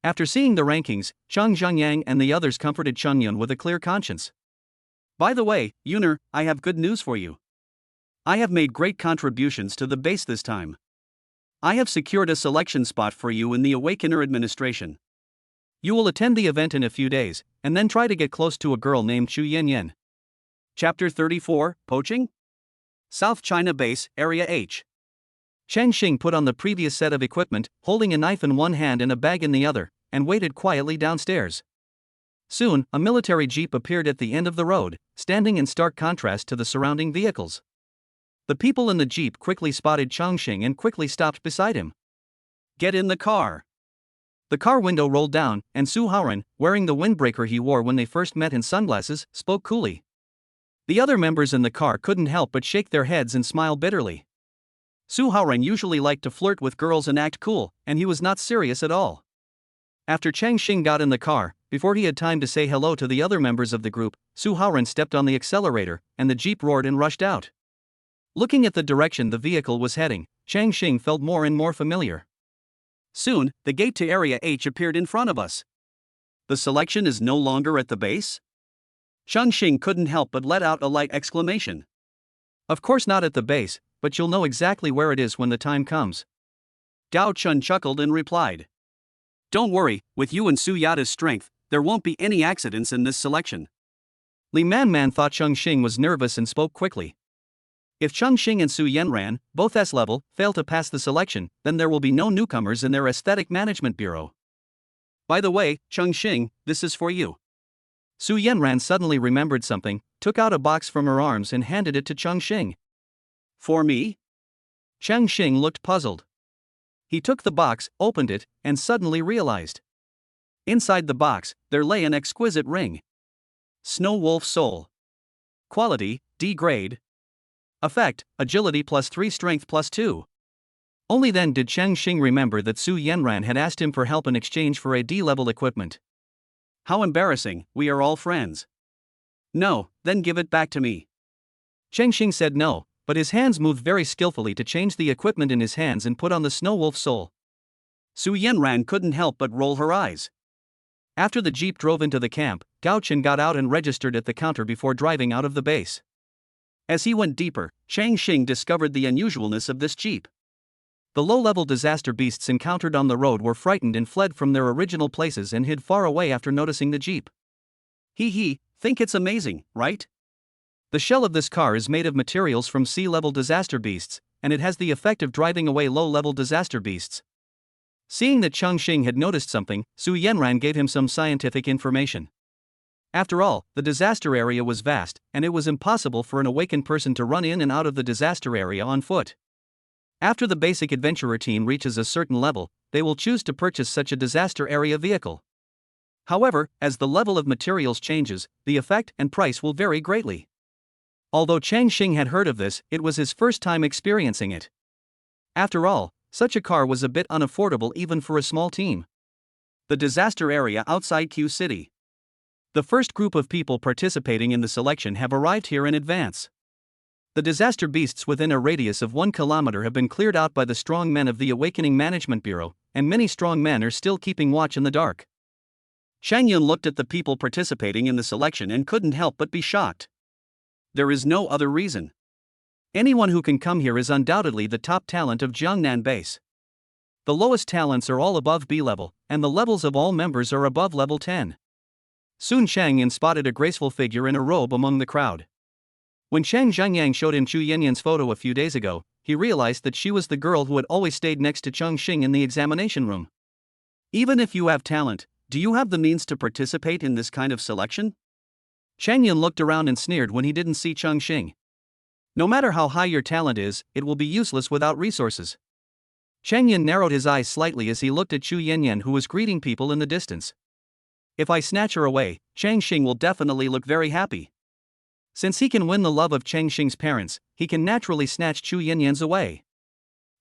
After seeing the rankings, Chang Zhengyang and the others comforted Chang Yun with a clear conscience. "By the way, Yuner, I have good news for you. I have made great contributions to the base this time. I have secured a selection spot for you in the Awakener administration. You will attend the event in a few days, and then try to get close to a girl named Chu Yanyan." Chapter 34, Poaching? South China Base, Area H. Chang Xing put on the previous set of equipment, holding a knife in one hand and a bag in the other, and waited quietly downstairs. Soon, a military jeep appeared at the end of the road, standing in stark contrast to the surrounding vehicles. The people in the jeep quickly spotted Chongqing and quickly stopped beside him. "Get in the car." The car window rolled down, and Su Haoren, wearing the windbreaker he wore when they first met and sunglasses, spoke coolly. The other members in the car couldn't help but shake their heads and smile bitterly. Su Haoren usually liked to flirt with girls and act cool, and he was not serious at all. After Chang Xing got in the car, before he had time to say hello to the other members of the group, Su Haoren stepped on the accelerator, and the jeep roared and rushed out. Looking at the direction the vehicle was heading, Chang Xing felt more and more familiar. Soon, the gate to Area H appeared in front of us. The selection is no longer at the base? Chang Xing couldn't help but let out a light exclamation. Of course not at the base, but you'll know exactly where it is when the time comes. Gao Chun chuckled and replied. Don't worry, with you and Su Yata's strength, there won't be any accidents in this selection. Li Man thought Chongqing was nervous and spoke quickly. If Chongqing and Su Yanran, both S-level, fail to pass the selection, then there will be no newcomers in their aesthetic management bureau. By the way, Chongqing, this is for you. Su Yanran suddenly remembered something, took out a box from her arms and handed it to Chongqing. For me? Chongqing looked puzzled. He took the box, opened it, and suddenly realized. Inside the box, there lay an exquisite ring. Snow Wolf Soul. Quality, D grade. Effect, Agility +3 Strength +2. Only then did Chongqing remember that Su Yanran had asked him for help in exchange for a D-level equipment. How embarrassing, we are all friends. No, then give it back to me. Chongqing said no, but his hands moved very skillfully to change the equipment in his hands and put on the Snow Wolf Soul. Su Yanran couldn't help but roll her eyes. After the jeep drove into the camp, Gao Chen got out and registered at the counter before driving out of the base. As he went deeper, Chongqing discovered the unusualness of this jeep. The low-level disaster beasts encountered on the road were frightened and fled from their original places and hid far away after noticing the jeep. Think it's amazing, right? The shell of this car is made of materials from sea-level disaster beasts, and it has the effect of driving away low-level disaster beasts. Seeing that Chongqing had noticed something, Su Yanran gave him some scientific information. After all, the disaster area was vast, and it was impossible for an awakened person to run in and out of the disaster area on foot. After the basic adventurer team reaches a certain level, they will choose to purchase such a disaster area vehicle. However, as the level of materials changes, the effect and price will vary greatly. Although Chongqing had heard of this, it was his first time experiencing it. After all, such a car was a bit unaffordable even for a small team. The disaster area outside Q City. The first group of people participating in the selection have arrived here in advance. The disaster beasts within a radius of 1 kilometer have been cleared out by the strong men of the Awakening Management Bureau, and many strong men are still keeping watch in the dark. Chang Yun looked at the people participating in the selection and couldn't help but be shocked. There is no other reason. Anyone who can come here is undoubtedly the top talent of Jiangnan base. The lowest talents are all above B level, and the levels of all members are above level 10. Soon Chang Yun spotted a graceful figure in a robe among the crowd. When Chang Zhangyang showed him Chu Yanyan's photo a few days ago, he realized that she was the girl who had always stayed next to Chongqing in the examination room. Even if you have talent, do you have the means to participate in this kind of selection? Chang Yun looked around and sneered when he didn't see Chongqing. No matter how high your talent is, it will be useless without resources. Chang Yun narrowed his eyes slightly as he looked at Chu Yanyan, who was greeting people in the distance. If I snatch her away, Chongqing will definitely look very happy. Since he can win the love of Chongqing's parents, he can naturally snatch Chu Yanyan's away.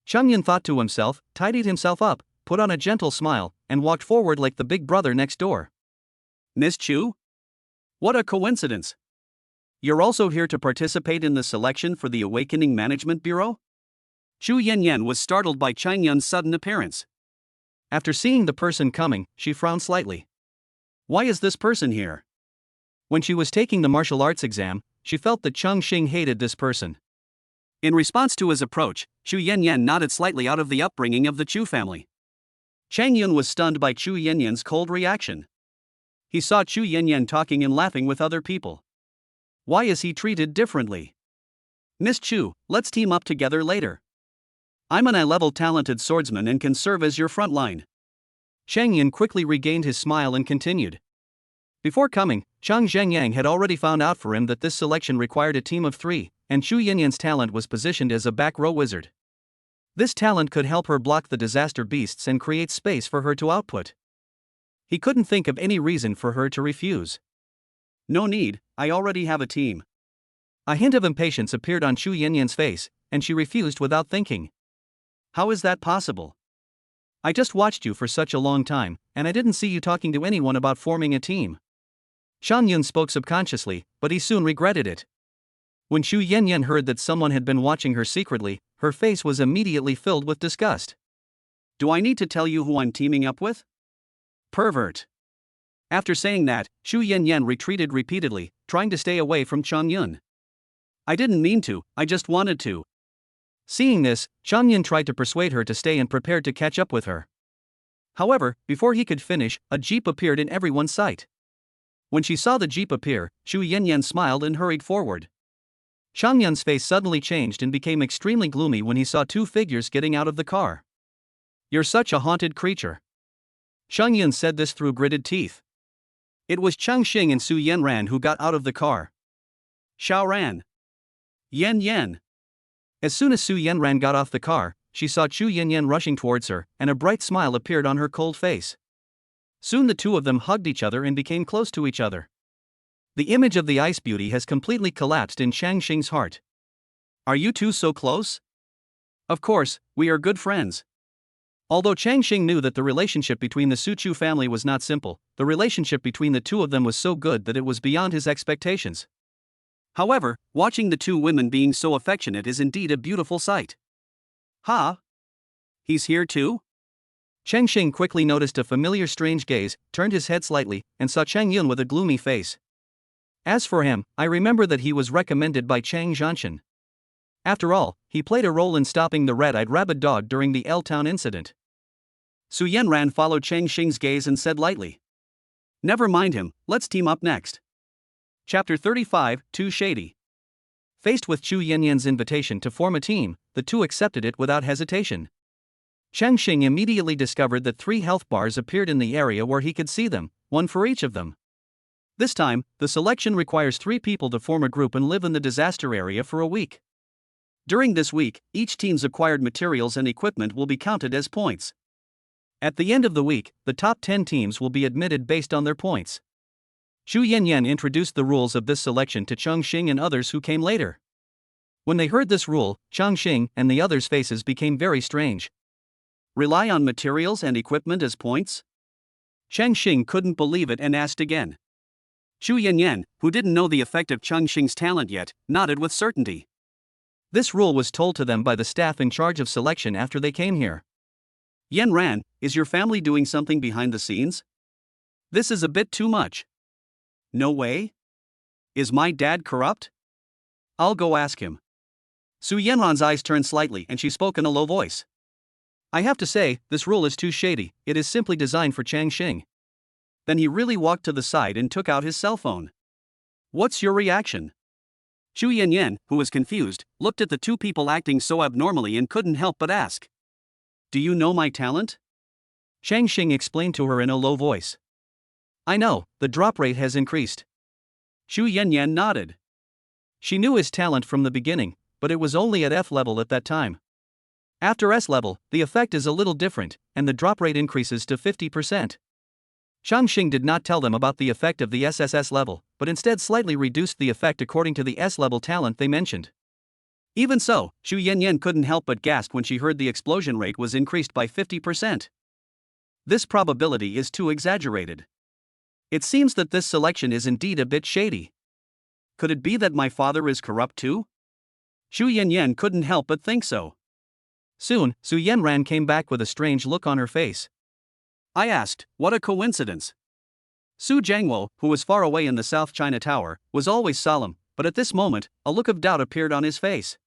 Chang Yun thought to himself, tidied himself up, put on a gentle smile, and walked forward like the big brother next door. Miss Chu? What a coincidence! You're also here to participate in the selection for the Awakening Management Bureau? Chu Yanyan was startled by Chang Yun's sudden appearance. After seeing the person coming, she frowned slightly. Why is this person here? When she was taking the martial arts exam, she felt that Chongqing hated this person. In response to his approach, Chu Yanyan nodded slightly out of the upbringing of the Chu family. Chang Yun was stunned by Chu Yanyan's cold reaction. He saw Chu Yanyan talking and laughing with other people. Why is he treated differently? Miss Chu, let's team up together later. I'm an I-level talented swordsman and can serve as your front line. Chang Yun quickly regained his smile and continued. Before coming, Chang Zhangyang had already found out for him that this selection required a team of 3, and Chu Yanyan's talent was positioned as a back row wizard. This talent could help her block the disaster beasts and create space for her to output. He couldn't think of any reason for her to refuse. No need, I already have a team. A hint of impatience appeared on Chu Yanyan's face, and she refused without thinking. How is that possible? I just watched you for such a long time, and I didn't see you talking to anyone about forming a team. Chang Yun spoke subconsciously, but he soon regretted it. When Chu Yanyan heard that someone had been watching her secretly, her face was immediately filled with disgust. Do I need to tell you who I'm teaming up with? Pervert. After saying that, Chu Yanyan retreated repeatedly, trying to stay away from Chang Yun. I didn't mean to, I just wanted to. Seeing this, Chongqing tried to persuade her to stay and prepared to catch up with her. However, before he could finish, a jeep appeared in everyone's sight. When she saw the jeep appear, Xu Yanyan smiled and hurried forward. Chongyun's face suddenly changed and became extremely gloomy when he saw two figures getting out of the car. "You're such a haunted creature." Chongyun said this through gritted teeth. It was Chongqing and Su Yanran who got out of the car. Xiaoran. Yan. As soon as Su Yanran got off the car, she saw Chu Yanyan rushing towards her, and a bright smile appeared on her cold face. Soon the two of them hugged each other and became close to each other. The image of the ice beauty has completely collapsed in Changqing's heart. "Are you two so close?" "Of course, we are good friends." Although Changqing knew that the relationship between the Suchu family was not simple, the relationship between the two of them was so good that it was beyond his expectations. However, watching the two women being so affectionate is indeed a beautiful sight. "Ha? He's here too?" Changqing quickly noticed a familiar strange gaze, turned his head slightly, and saw Chang Yun with a gloomy face. "As for him, I remember that he was recommended by Chang Zhanshan. After all, he played a role in stopping the red-eyed rabid dog during the L-Town incident." Su Yanran followed Changqing's gaze and said lightly, "Never mind him, let's team up next." Chapter 35, Too Shady. Faced with Chu Yanyan's invitation to form a team, the two accepted it without hesitation. Changqing immediately discovered that 3 health bars appeared in the area where he could see them, one for each of them. This time, the selection requires 3 people to form a group and live in the disaster area for a week. During this week, each team's acquired materials and equipment will be counted as points. At the end of the week, the top 10 teams will be admitted based on their points. Xu Yanyan introduced the rules of this selection to Chongqing and others who came later. When they heard this rule, Chongqing and the others' faces became very strange. Rely on materials and equipment as points? Chongqing couldn't believe it and asked again. Xu Yanyan, who didn't know the effect of Chongqing's talent yet, nodded with certainty. This rule was told to them by the staff in charge of selection after they came here. "Yanran, is your family doing something behind the scenes? This is a bit too much." "No way? Is my dad corrupt? I'll go ask him." Su Yanran's eyes turned slightly and she spoke in a low voice. "I have to say, this rule is too shady, it is simply designed for Changqing." Then he really walked to the side and took out his cell phone. "What's your reaction?" Xu Yanyan, who was confused, looked at the two people acting so abnormally and couldn't help but ask. "Do you know my talent?" Changqing explained to her in a low voice. "I know, the drop rate has increased." Xu Yanyan nodded. She knew his talent from the beginning, but it was only at F level at that time. After S level, the effect is a little different, and the drop rate increases to 50%. Chongqing did not tell them about the effect of the SSS level, but instead slightly reduced the effect according to the S-level talent they mentioned. Even so, Xu Yanyan couldn't help but gasp when she heard the explosion rate was increased by 50%. This probability is too exaggerated. It seems that this selection is indeed a bit shady. Could it be that my father is corrupt too? Xu Yanyan couldn't help but think so. Soon, Su Yanran came back with a strange look on her face. I asked, "What a coincidence." Su Jiangwo, who was far away in the South China Tower, was always solemn, but at this moment, a look of doubt appeared on his face.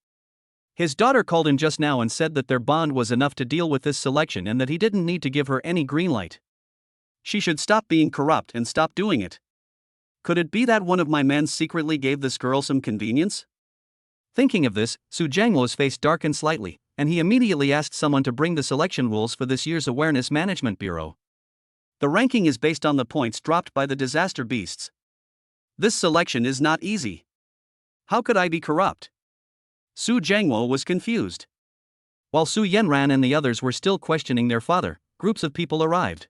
His daughter called him just now and said that their bond was enough to deal with this selection and that he didn't need to give her any green light. She should stop being corrupt and stop doing it. Could it be that one of my men secretly gave this girl some convenience? Thinking of this, Su Jiangwo's face darkened slightly, and he immediately asked someone to bring the selection rules for this year's Awareness Management Bureau. The ranking is based on the points dropped by the disaster beasts. This selection is not easy. How could I be corrupt? Su Jiangwo was confused. While Su Yanran and the others were still questioning their father, groups of people arrived.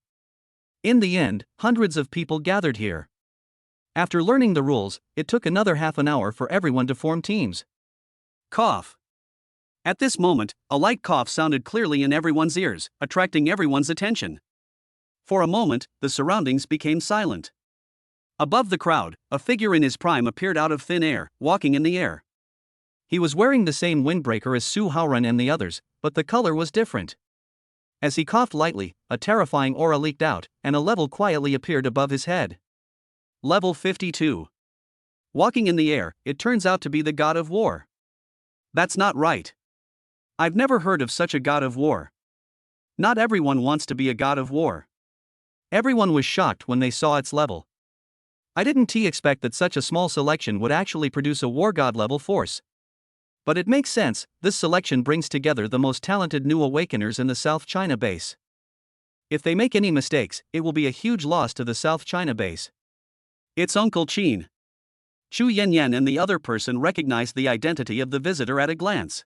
In the end, hundreds of people gathered here. After learning the rules, it took another half an hour for everyone to form teams. Cough. At this moment, a light cough sounded clearly in everyone's ears, attracting everyone's attention. For a moment, the surroundings became silent. Above the crowd, a figure in his prime appeared out of thin air, walking in the air. He was wearing the same windbreaker as Su Haoran and the others, but the color was different. As he coughed lightly, a terrifying aura leaked out, and a level quietly appeared above his head. Level 52. Walking in the air, it turns out to be the god of war. That's not right. I've never heard of such a god of war. Not everyone wants to be a god of war. Everyone was shocked when they saw its level. I didn't expect that such a small selection would actually produce a war god level force. But it makes sense, this selection brings together the most talented new awakeners in the South China base. If they make any mistakes, it will be a huge loss to the South China base. It's Uncle Qin. Chu Yanyan and the other person recognized the identity of the visitor at a glance.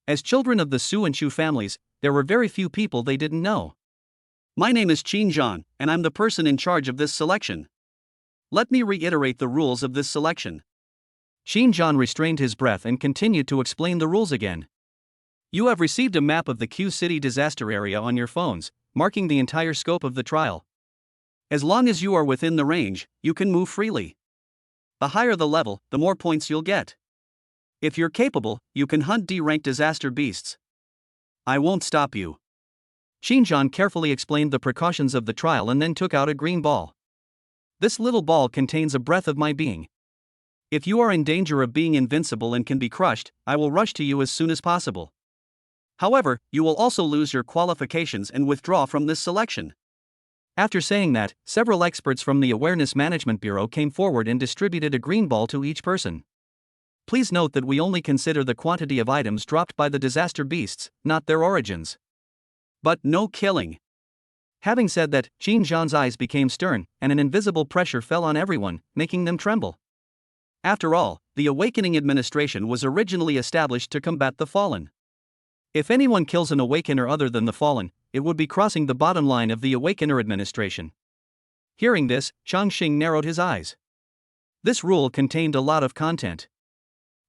As children of the Su and Chu families, there were very few people they didn't know. My name is Qin Zhan, and I'm the person in charge of this selection. Let me reiterate the rules of this selection. Qin Zhan restrained his breath and continued to explain the rules again. You have received a map of the Q City disaster area on your phones, marking the entire scope of the trial. As long as you are within the range, you can move freely. The higher the level, the more points you'll get. If you're capable, you can hunt D-rank disaster beasts. I won't stop you. Qin Zhan carefully explained the precautions of the trial and then took out a green ball. This little ball contains a breath of my being. If you are in danger of being invincible and can be crushed, I will rush to you as soon as possible. However, you will also lose your qualifications and withdraw from this selection. After saying that, several experts from the Awareness Management Bureau came forward and distributed a green ball to each person. Please note that we only consider the quantity of items dropped by the disaster beasts, not their origins. But no killing. Having said that, Qin Zhan's eyes became stern, and an invisible pressure fell on everyone, making them tremble. After all, the Awakening Administration was originally established to combat the Fallen. If anyone kills an Awakener other than the Fallen, it would be crossing the bottom line of the Awakener Administration. Hearing this, Chongqing narrowed his eyes. This rule contained a lot of content.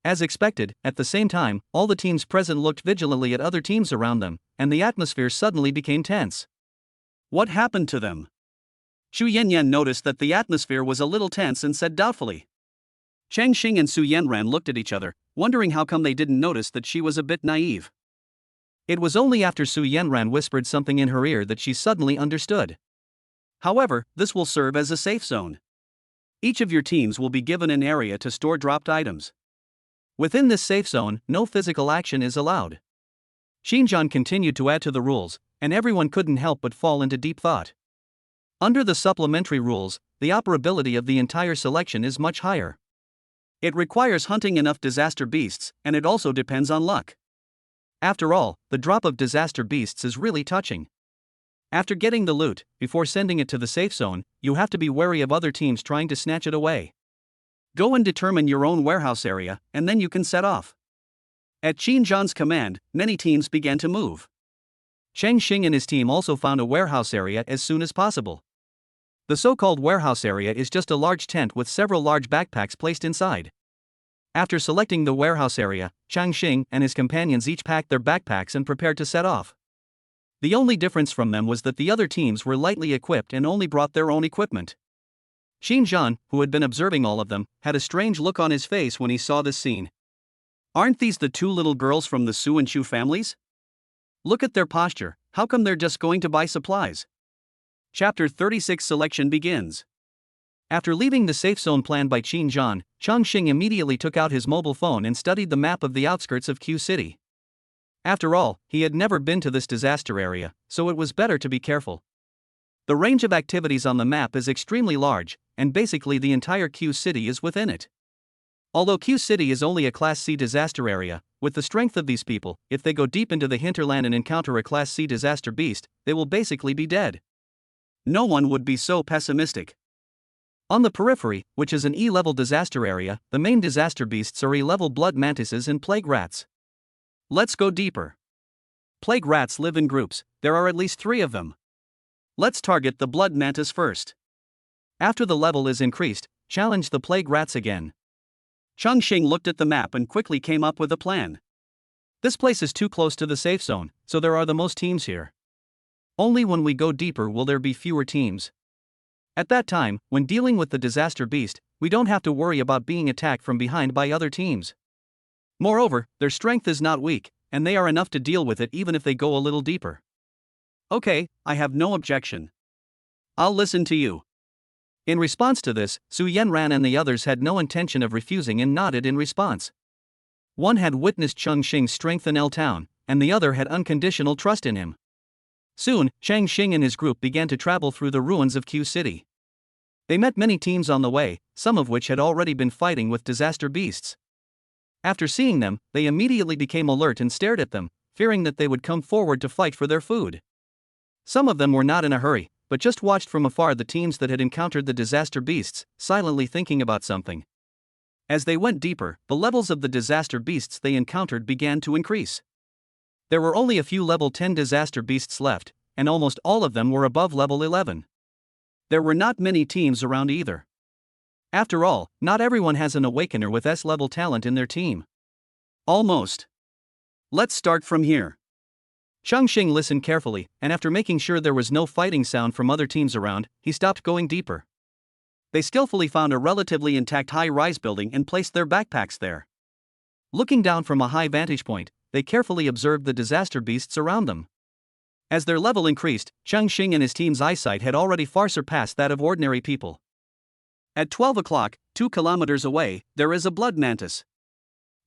As expected, at the same time, all the teams present looked vigilantly at other teams around them, and the atmosphere suddenly became tense. What happened to them? Chu Yanyan noticed that the atmosphere was a little tense and said doubtfully. Changqing and Su Yanran looked at each other, wondering how come they didn't notice that she was a bit naive. It was only after Su Yanran whispered something in her ear that she suddenly understood. However, this will serve as a safe zone. Each of your teams will be given an area to store dropped items. Within this safe zone, no physical action is allowed. Qin Zhan continued to add to the rules, and everyone couldn't help but fall into deep thought. Under the supplementary rules, the operability of the entire selection is much higher. It requires hunting enough disaster beasts, and it also depends on luck. After all, the drop of disaster beasts is really touching. After getting the loot, before sending it to the safe zone, you have to be wary of other teams trying to snatch it away. Go and determine your own warehouse area, and then you can set off. At Qin Zhan's command, many teams began to move. Changqing and his team also found a warehouse area as soon as possible. The so-called warehouse area is just a large tent with several large backpacks placed inside. After selecting the warehouse area, Changqing and his companions each packed their backpacks and prepared to set off. The only difference from them was that the other teams were lightly equipped and only brought their own equipment. Qin Zhan, who had been observing all of them, had a strange look on his face when he saw this scene. Aren't these the two little girls from the Su and Chu families? Look at their posture, how come they're just going to buy supplies? Chapter 36 Selection begins. After leaving the safe zone planned by Qin Zhan, Chongqing immediately took out his mobile phone and studied the map of the outskirts of Q City. After all, he had never been to this disaster area, so it was better to be careful. The range of activities on the map is extremely large, and basically the entire Q City is within it. Although Q City is only a Class C disaster area, with the strength of these people, if they go deep into the hinterland and encounter a Class C disaster beast, they will basically be dead. No one would be so pessimistic. On the periphery, which is an E-level disaster area, the main disaster beasts are E-level blood mantises and plague rats. Let's go deeper. Plague rats live in groups, there are at least 3 of them. Let's target the blood mantis first. After the level is increased, challenge the plague rats again. Chongqing looked at the map and quickly came up with a plan. This place is too close to the safe zone, so there are the most teams here. Only when we go deeper will there be fewer teams. At that time, when dealing with the disaster beast, we don't have to worry about being attacked from behind by other teams. Moreover, their strength is not weak, and they are enough to deal with it even if they go a little deeper. Okay, I have no objection. I'll listen to you. In response to this, Su Yanran and the others had no intention of refusing and nodded in response. One had witnessed Chongqing's strength in L-Town, and the other had unconditional trust in him. Soon, Chongqing and his group began to travel through the ruins of Q City. They met many teams on the way, some of which had already been fighting with disaster beasts. After seeing them, they immediately became alert and stared at them, fearing that they would come forward to fight for their food. Some of them were not in a hurry, but just watched from afar the teams that had encountered the disaster beasts, silently thinking about something. As they went deeper, the levels of the disaster beasts they encountered began to increase. There were only a few level 10 disaster beasts left, and almost all of them were above level 11. There were not many teams around either. After all, not everyone has an Awakener with S-level talent in their team. Almost. Let's start from here. Chongqing listened carefully, and after making sure there was no fighting sound from other teams around, he stopped going deeper. They skillfully found a relatively intact high-rise building and placed their backpacks there. Looking down from a high vantage point, they carefully observed the disaster beasts around them. As their level increased, Chongqing and his team's eyesight had already far surpassed that of ordinary people. At 12 o'clock, 2 kilometers away, there is a blood mantis.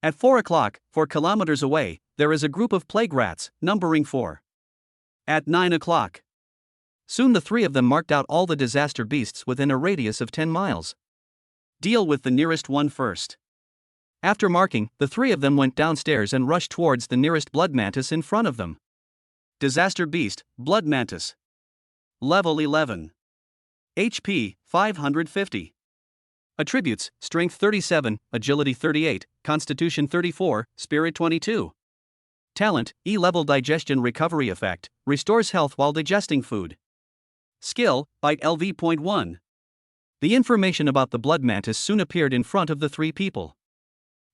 At 4 o'clock, 4 kilometers away, there is a group of plague rats, numbering 4. At 9 o'clock. Soon the 3 of them marked out all the disaster beasts within a radius of 10 miles. Deal with the nearest one first. After marking, the 3 of them went downstairs and rushed towards the nearest blood mantis in front of them. Disaster beast, blood mantis. Level 11. HP, 550. Attributes, Strength 37, Agility 38, Constitution 34, Spirit 22. Talent, E-level Digestion Recovery Effect, restores health while digesting food. Skill, Bite LV.1. The information about the blood mantis soon appeared in front of the 3 people.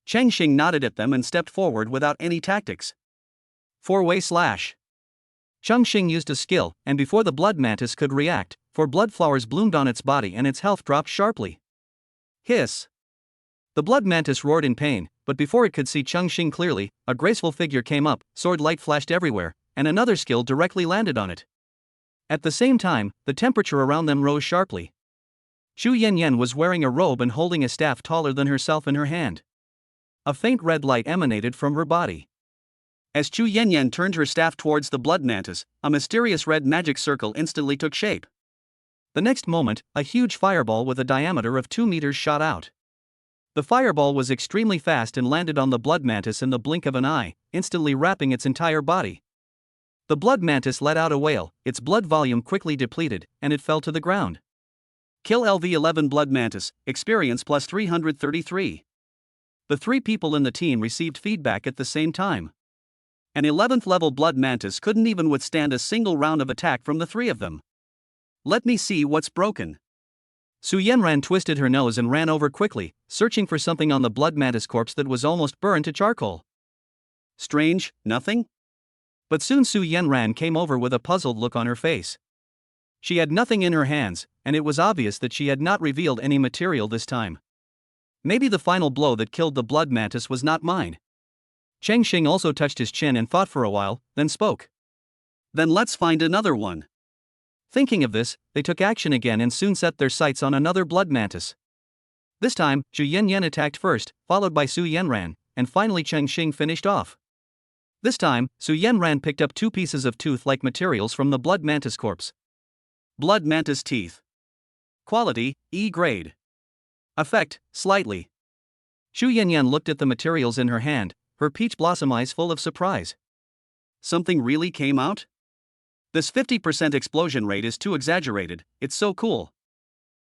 Chongqing nodded at them and stepped forward without any tactics. 4-way slash. Chongqing used a skill, and before the blood mantis could react, 4 blood flowers bloomed on its body and its health dropped sharply. Hiss. The blood mantis roared in pain, but before it could see Chongqing clearly, a graceful figure came up, sword light flashed everywhere, and another skill directly landed on it. At the same time, the temperature around them rose sharply. Xu Yanyan was wearing a robe and holding a staff taller than herself in her hand. A faint red light emanated from her body. As Xu Yanyan turned her staff towards the blood mantis, a mysterious red magic circle instantly took shape. The next moment, a huge fireball with a diameter of 2 meters shot out. The fireball was extremely fast and landed on the blood mantis in the blink of an eye, instantly wrapping its entire body. The blood mantis let out a wail, its blood volume quickly depleted, and it fell to the ground. Kill LV11 blood mantis, experience plus 333. The 3 people in the team received feedback at the same time. An 11th level blood mantis couldn't even withstand a single round of attack from the 3 of them. Let me see what's broken. Su Yanran twisted her nose and ran over quickly, searching for something on the blood mantis corpse that was almost burned to charcoal. Strange, nothing? But soon Su Yanran came over with a puzzled look on her face. She had nothing in her hands, and it was obvious that she had not revealed any material this time. Maybe the final blow that killed the blood mantis was not mine. Chongqing also touched his chin and thought for a while, then spoke. Then let's find another one. Thinking of this, they took action again and soon set their sights on another blood mantis. This time, Xu Yanyan attacked first, followed by Su Yanran, and finally Chongqing finished off. This time, Su Yanran picked up 2 pieces of tooth-like materials from the blood mantis corpse. Blood mantis teeth. Quality, E grade. Effect, slightly. Xu Yanyan looked at the materials in her hand, her peach blossom eyes full of surprise. Something really came out? This 50% explosion rate is too exaggerated, it's so cool.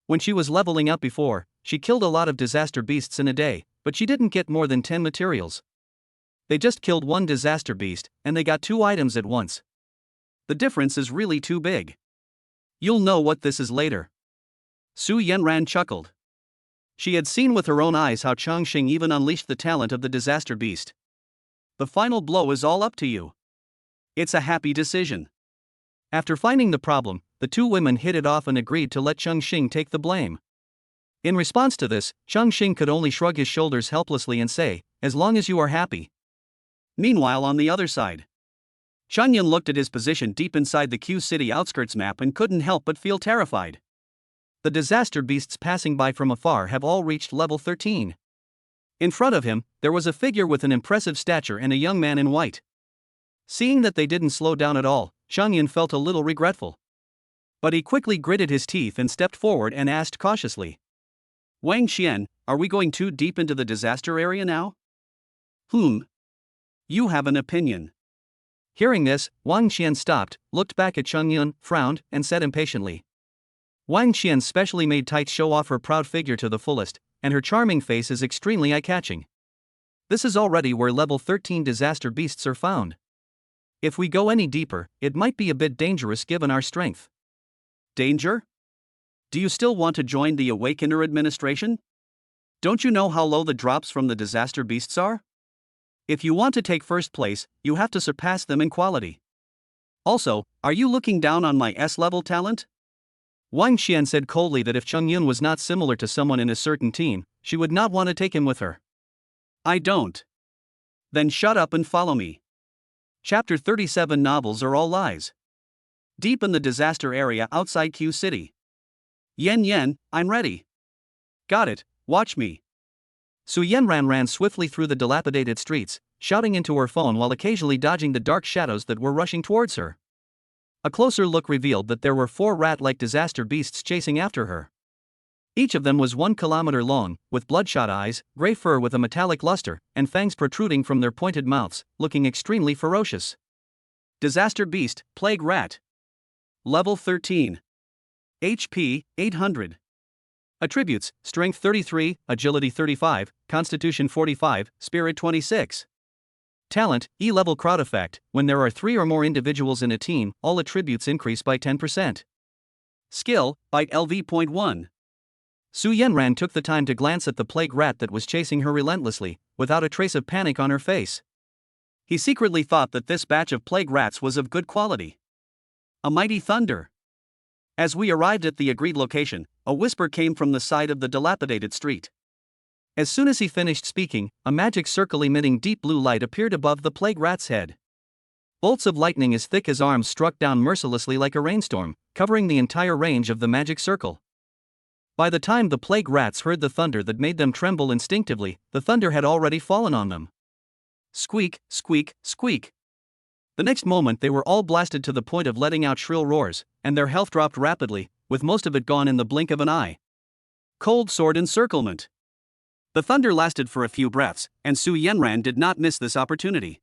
When she was leveling up before, she killed a lot of disaster beasts in a day, but she didn't get more than 10 materials. They just killed 1 disaster beast, and they got 2 items at once. The difference is really too big. You'll know what this is later. Su Yanran chuckled. She had seen with her own eyes how Chongqing even unleashed the talent of the disaster beast. The final blow is all up to you. It's a happy decision. After finding the problem, the 2 women hit it off and agreed to let Chongqing take the blame. In response to this, Chongqing could only shrug his shoulders helplessly and say, "As long as you are happy." Meanwhile, on the other side, Changyan looked at his position deep inside the Q City outskirts map and couldn't help but feel terrified. The disaster beasts passing by from afar have all reached level 13. In front of him, there was a figure with an impressive stature and a young man in white. Seeing that they didn't slow down at all, Chongqing felt a little regretful. But he quickly gritted his teeth and stepped forward and asked cautiously. Wang Xian, are we going too deep into the disaster area now? You have an opinion. Hearing this, Wang Xian stopped, looked back at Chongqing, frowned, and said impatiently. Wang Xian specially made tights show off her proud figure to the fullest, and her charming face is extremely eye-catching. This is already where level 13 disaster beasts are found. If we go any deeper, it might be a bit dangerous given our strength. Danger? Do you still want to join the Awakener administration? Don't you know how low the drops from the disaster beasts are? If you want to take first place, you have to surpass them in quality. Also, are you looking down on my S-level talent? Wang Xian said coldly that if Chongqing was not similar to someone in a certain team, she would not want to take him with her. I don't. Then shut up and follow me. Chapter 37 novels are all lies. Deep in the disaster area outside Q City. Yen, I'm ready. Got it, watch me. Su Yanran ran swiftly through the dilapidated streets, shouting into her phone while occasionally dodging the dark shadows that were rushing towards her. A closer look revealed that there were 4 rat-like disaster beasts chasing after her. Each of them was 1 kilometer long, with bloodshot eyes, gray fur with a metallic luster, and fangs protruding from their pointed mouths, looking extremely ferocious. Disaster Beast, Plague Rat. Level 13. HP, 800. Attributes, Strength 33, Agility 35, Constitution 45, Spirit 26. Talent, E-level crowd effect. When there are 3 or more individuals in a team, all attributes increase by 10%. Skill, Bite LV.1. Su Yanran took the time to glance at the plague rat that was chasing her relentlessly, without a trace of panic on her face. He secretly thought that this batch of plague rats was of good quality. A mighty thunder. As we arrived at the agreed location, a whisper came from the side of the dilapidated street. As soon as he finished speaking, a magic circle emitting deep blue light appeared above the plague rat's head. Bolts of lightning as thick as arms struck down mercilessly like a rainstorm, covering the entire range of the magic circle. By the time the plague rats heard the thunder that made them tremble instinctively, the thunder had already fallen on them. Squeak, squeak, squeak. The next moment they were all blasted to the point of letting out shrill roars, and their health dropped rapidly, with most of it gone in the blink of an eye. Cold Sword Encirclement. The thunder lasted for a few breaths, and Su Yanran did not miss this opportunity.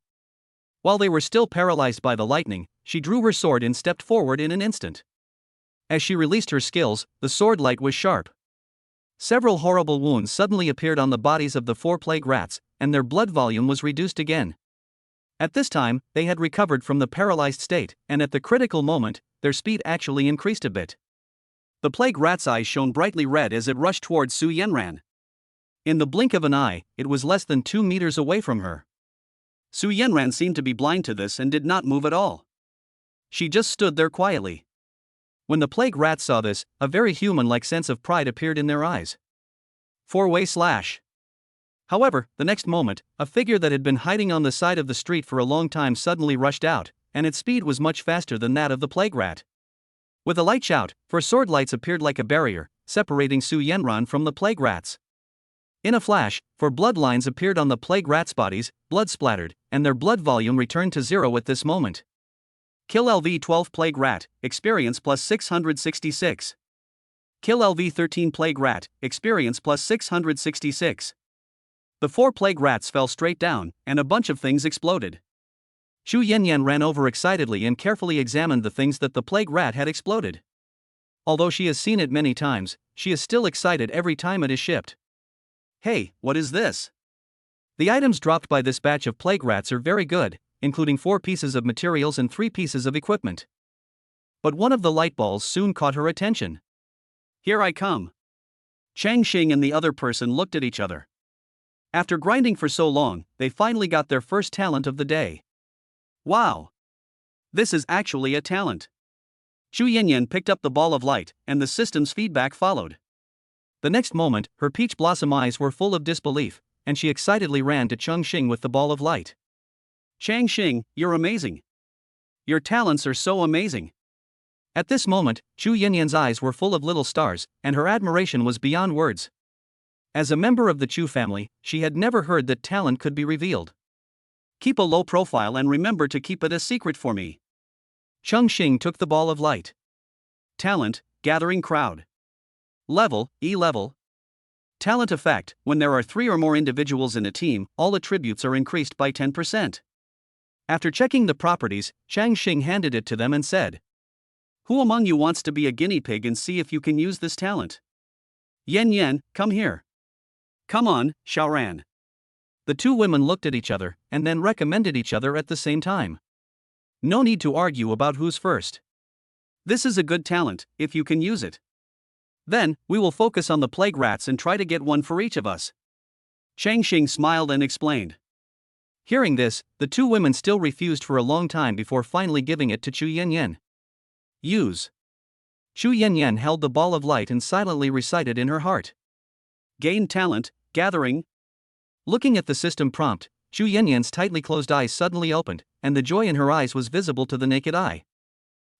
While they were still paralyzed by the lightning, she drew her sword and stepped forward in an instant. As she released her skills, the sword light was sharp. Several horrible wounds suddenly appeared on the bodies of the 4 plague rats, and their blood volume was reduced again. At this time, they had recovered from the paralyzed state, and at the critical moment, their speed actually increased a bit. The plague rat's eyes shone brightly red as it rushed towards Su Yanran. In the blink of an eye, it was less than 2 meters away from her. Su Yanran seemed to be blind to this and did not move at all. She just stood there quietly. When the plague rats saw this, a very human-like sense of pride appeared in their eyes. 4-way slash. However, the next moment, a figure that had been hiding on the side of the street for a long time suddenly rushed out, and its speed was much faster than that of the plague rat. With a light shout, 4 sword lights appeared like a barrier, separating Su Yanran from the plague rats. In a flash, 4 bloodlines appeared on the plague rats' bodies, blood splattered, and their blood volume returned to 0 at this moment. Kill LV-12 Plague Rat, Experience plus 666. Kill LV-13 Plague Rat, Experience plus 666. The 4 plague rats fell straight down, and a bunch of things exploded. Su Yanran ran over excitedly and carefully examined the things that the plague rat had exploded. Although she has seen it many times, she is still excited every time it is shipped. Hey, what is this? The items dropped by this batch of plague rats are very good, including 4 pieces of materials and 3 pieces of equipment. But one of the light balls soon caught her attention. Here I come. Changqing and the other person looked at each other. After grinding for so long, they finally got their first talent of the day. Wow! This is actually a talent. Xu Yanyan picked up the ball of light, and the system's feedback followed. The next moment, her peach blossom eyes were full of disbelief, and she excitedly ran to Chongqing with the ball of light. Changqing, you're amazing. Your talents are so amazing. At this moment, Xu Yanyan's eyes were full of little stars, and her admiration was beyond words. As a member of the Chu family, she had never heard that talent could be revealed. Keep a low profile and remember to keep it a secret for me. Chongqing took the ball of light. Talent, gathering crowd. Level, E level. Talent effect: when there are 3 or more individuals in a team, all attributes are increased by 10%. After checking the properties, Changqing handed it to them and said, "Who among you wants to be a guinea pig and see if you can use this talent? Yan Yan, come here. Come on, Xiaoran." The two women looked at each other, and then recommended each other at the same time. No need to argue about who's first. This is a good talent, if you can use it. Then, we will focus on the plague rats and try to get one for each of us. Changqing smiled and explained. Hearing this, the two women still refused for a long time before finally giving it to Chu Yanyan. Use. Chu Yanyan held the ball of light and silently recited in her heart. Gain talent, gathering. Looking at the system prompt, Chu Yanyan's tightly closed eyes suddenly opened, and the joy in her eyes was visible to the naked eye.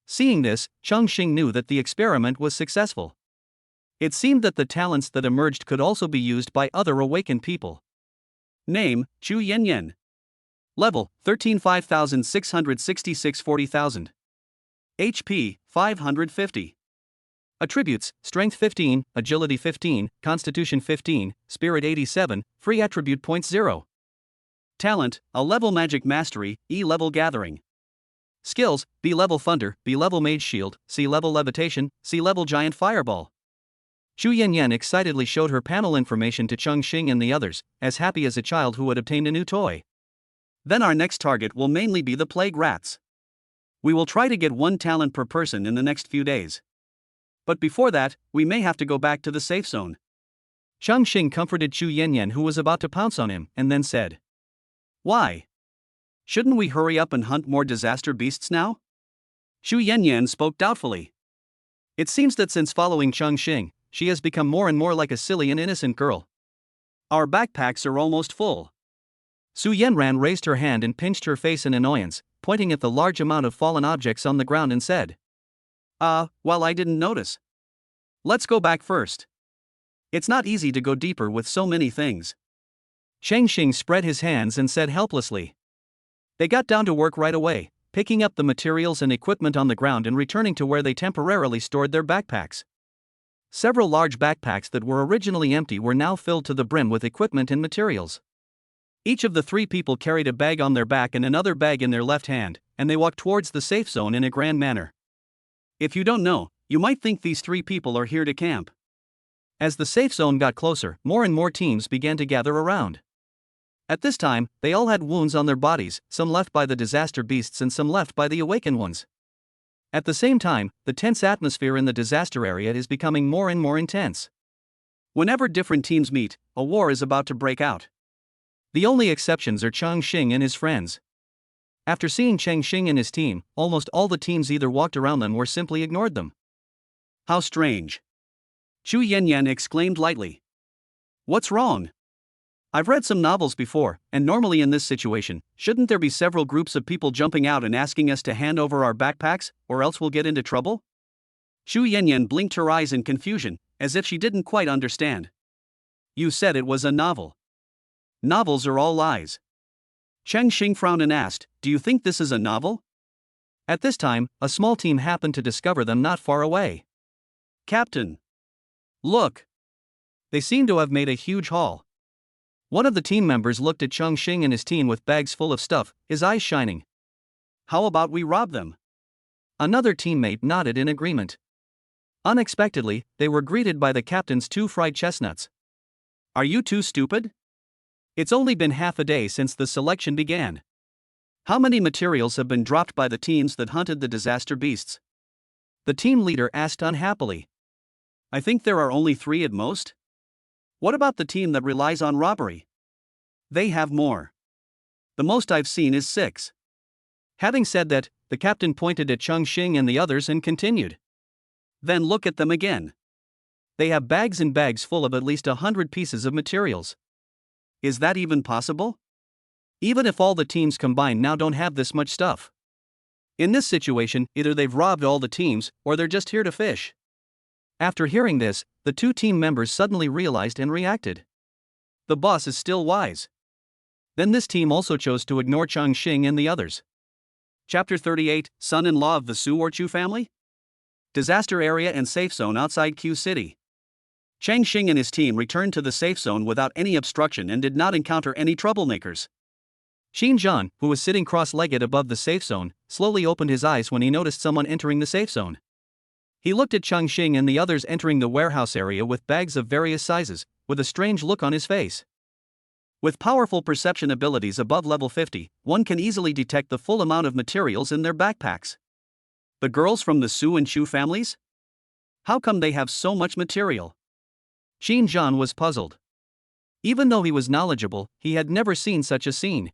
Seeing this, Chongqing knew that the experiment was successful. It seemed that the talents that emerged could also be used by other awakened people. Name, Chu Yanyan. Level, 13 5666 40,000. HP, 550. Attributes: Strength 15, Agility 15, Constitution 15, Spirit 87, Free Attribute Points 0. Talent, A level Magic Mastery, E level Gathering. Skills: B level Thunder, B level Mage Shield, C level Levitation, C level Giant Fireball. Chu Yanyan excitedly showed her panel information to Chongqing and the others, as happy as a child who had obtained a new toy. Then our next target will mainly be the plague rats. We will try to get 1 talent per person in the next few days. But before that, we may have to go back to the safe zone. Chongqing comforted Chu Yanyan, who was about to pounce on him, and then said, "Why? Shouldn't we hurry up and hunt more disaster beasts now?" Chu Yanyan spoke doubtfully. It seems that since following Chongqing, she has become more and more like a silly and innocent girl. Our backpacks are almost full. Su Yanran raised her hand and pinched her face in annoyance, pointing at the large amount of fallen objects on the ground and said, Well, I didn't notice. Let's go back first. It's not easy to go deeper with so many things." Changqing spread his hands and said helplessly. They got down to work right away, picking up the materials and equipment on the ground and returning to where they temporarily stored their backpacks. Several large backpacks that were originally empty were now filled to the brim with equipment and materials. Each of the 3 people carried a bag on their back and another bag in their left hand, and they walked towards the safe zone in a grand manner. If you don't know, you might think these 3 people are here to camp. As the safe zone got closer, more and more teams began to gather around. At this time, they all had wounds on their bodies, some left by the disaster beasts and some left by the awakened ones. At the same time, the tense atmosphere in the disaster area is becoming more and more intense. Whenever different teams meet, a war is about to break out. The only exceptions are Chongqing and his friends. After seeing Changqing and his team, almost all the teams either walked around them or simply ignored them. How strange. Chu Yanyan exclaimed lightly. What's wrong? I've read some novels before, and normally in this situation, shouldn't there be several groups of people jumping out and asking us to hand over our backpacks, or else we'll get into trouble? Chu Yanyan blinked her eyes in confusion, as if she didn't quite understand. You said it was a novel. Novels are all lies. Changqing frowned and asked, "Do you think this is a novel?" At this time, a small team happened to discover them not far away. Captain! Look! They seemed to have made a huge haul. One of the team members looked at Chongqing and his team with bags full of stuff, his eyes shining. How about we rob them? Another teammate nodded in agreement. Unexpectedly, they were greeted by the captain's 2 fried chestnuts. Are you too stupid? It's only been half a day since the selection began. How many materials have been dropped by the teams that hunted the disaster beasts? The team leader asked unhappily. I think there are only 3 at most. What about the team that relies on robbery? They have more. The most I've seen is 6. Having said that, the captain pointed at Chongqing and the others and continued. Then look at them again. They have bags and bags full of at least 100 pieces of materials. Is that even possible? Even if all the teams combined now don't have this much stuff. In this situation, either they've robbed all the teams, or they're just here to fish. After hearing this, the 2 team members suddenly realized and reacted. The boss is still wise. Then this team also chose to ignore Chongqing and the others. Chapter 38, Son-in-Law of the Su or Chu family? Disaster area and safe zone outside Q City. Changqing and his team returned to the safe zone without any obstruction and did not encounter any troublemakers. Xinjiang, who was sitting cross-legged above the safe zone, slowly opened his eyes when he noticed someone entering the safe zone. He looked at Chongqing and the others entering the warehouse area with bags of various sizes, with a strange look on his face. With powerful perception abilities above level 50, one can easily detect the full amount of materials in their backpacks. The girls from the Su and Chu families? How come they have so much material? Xinjiang was puzzled. Even though he was knowledgeable, he had never seen such a scene.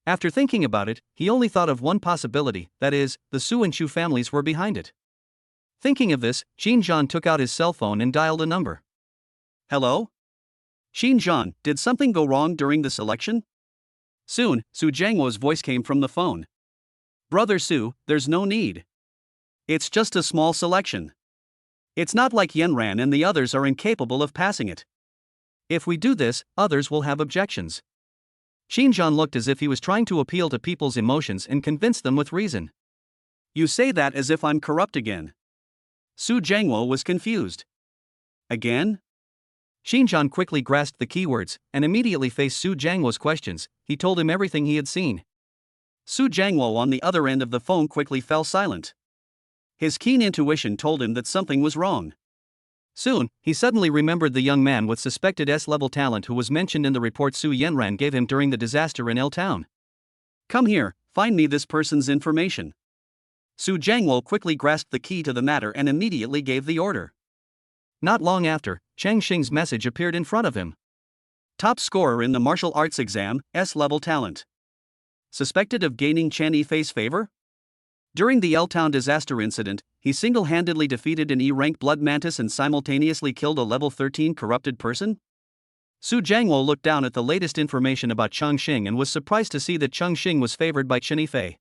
After thinking about it, he only thought of one possibility, that is, the Su and Chu families were behind it. Thinking of this, Xinjiang took out his cell phone and dialed a number. Hello? Xinjiang, did something go wrong during the selection? Soon, Su Jiangwo's voice came from the phone. Brother Su, there's no need. It's just a small selection. It's not like Yanran and the others are incapable of passing it. If we do this, others will have objections. Xinjiang looked as if he was trying to appeal to people's emotions and convince them with reason. You say that as if I'm corrupt again. Su Jiangwo was confused. Again? Xinjiang quickly grasped the keywords and immediately faced Su Jiangwo's questions. He told him everything he had seen. Su Jiangwo on the other end of the phone quickly fell silent. His keen intuition told him that something was wrong. Soon, he suddenly remembered the young man with suspected S-level talent who was mentioned in the report Su Yanran gave him during the disaster in L-Town. Come here, find me this person's information. Su Jiangwo quickly grasped the key to the matter and immediately gave the order. Not long after, Changqing's message appeared in front of him. Top scorer in the martial arts exam, S-level talent. Suspected of gaining Chan Yifei's favor? During the L-Town disaster incident, he single-handedly defeated an E-rank blood mantis and simultaneously killed a level 13 corrupted person? Su Jiangwo looked down at the latest information about Chongqing and was surprised to see that Chongqing was favored by Chen Yifei.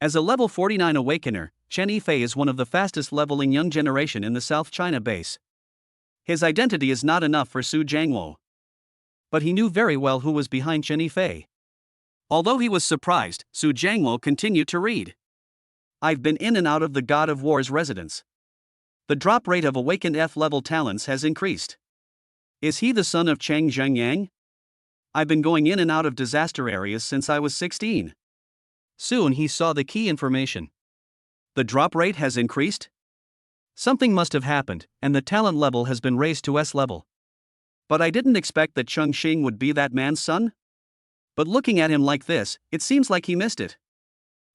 As a level 49 awakener, Chen Yifei is one of the fastest leveling young generation in the South China base. His identity is not enough for Su Jiangwo. But he knew very well who was behind Chen Yifei. Although he was surprised, Su Jiangwo continued to read. I've been in and out of the God of War's residence. The drop rate of awakened F-level talents has increased. Is he the son of Chang Zhengyang? I've been going in and out of disaster areas since I was 16. Soon he saw the key information. The drop rate has increased? Something must have happened, and the talent level has been raised to S-level. But I didn't expect that Chongqing would be that man's son? But looking at him like this, it seems like he missed it.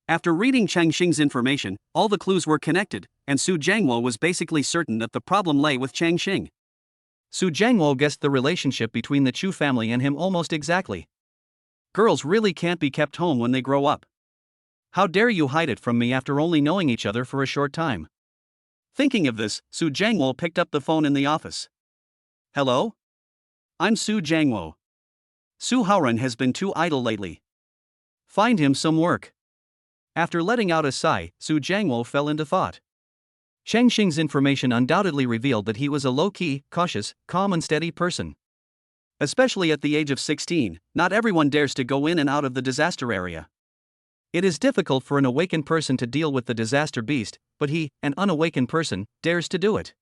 After reading Changqing's information, all the clues were connected, and Su Jiangwo was basically certain that the problem lay with Changqing. Su Jiangwo guessed the relationship between the Chu family and him almost exactly. Girls really can't be kept home when they grow up. How dare you hide it from me after only knowing each other for a short time? Thinking of this, Su Jiangwo picked up the phone in the office. Hello? I'm Su Jiangwo. Su Haoran has been too idle lately. Find him some work. After letting out a sigh, Su Jiangwo fell into thought. Changqing's information undoubtedly revealed that he was a low-key, cautious, calm and steady person. Especially at the age of 16, not everyone dares to go in and out of the disaster area. It is difficult for an awakened person to deal with the disaster beast, but he, an unawakened person, dares to do it.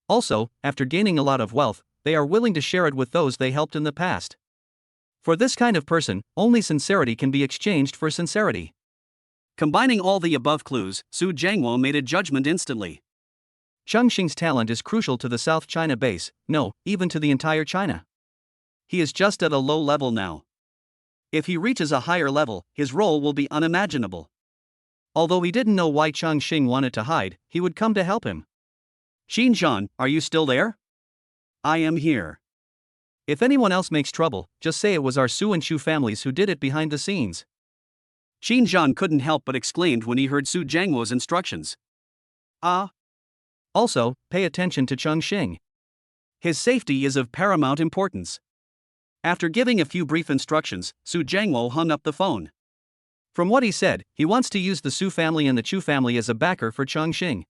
Also, after gaining a lot of wealth, they are willing to share it with those they helped in the past. For this kind of person, only sincerity can be exchanged for sincerity. Combining all the above clues, Su Jiangwo made a judgment instantly. Chongqing's talent is crucial to the South China base, no, even to the entire China. He is just at a low level now. If he reaches a higher level, his role will be unimaginable. Although he didn't know why Chongqing wanted to hide, he would come to help him. Xinjiang, are you still there? I am here. If anyone else makes trouble, just say it was our Su and Chu families who did it behind the scenes. Xinjiang couldn't help but exclaimed when he heard Su Jiangwo's instructions. Also, pay attention to Chongqing. His safety is of paramount importance. After giving a few brief instructions, Su Jiangwo hung up the phone. From what he said, he wants to use the Su family and the Chu family as a backer for Chongqing.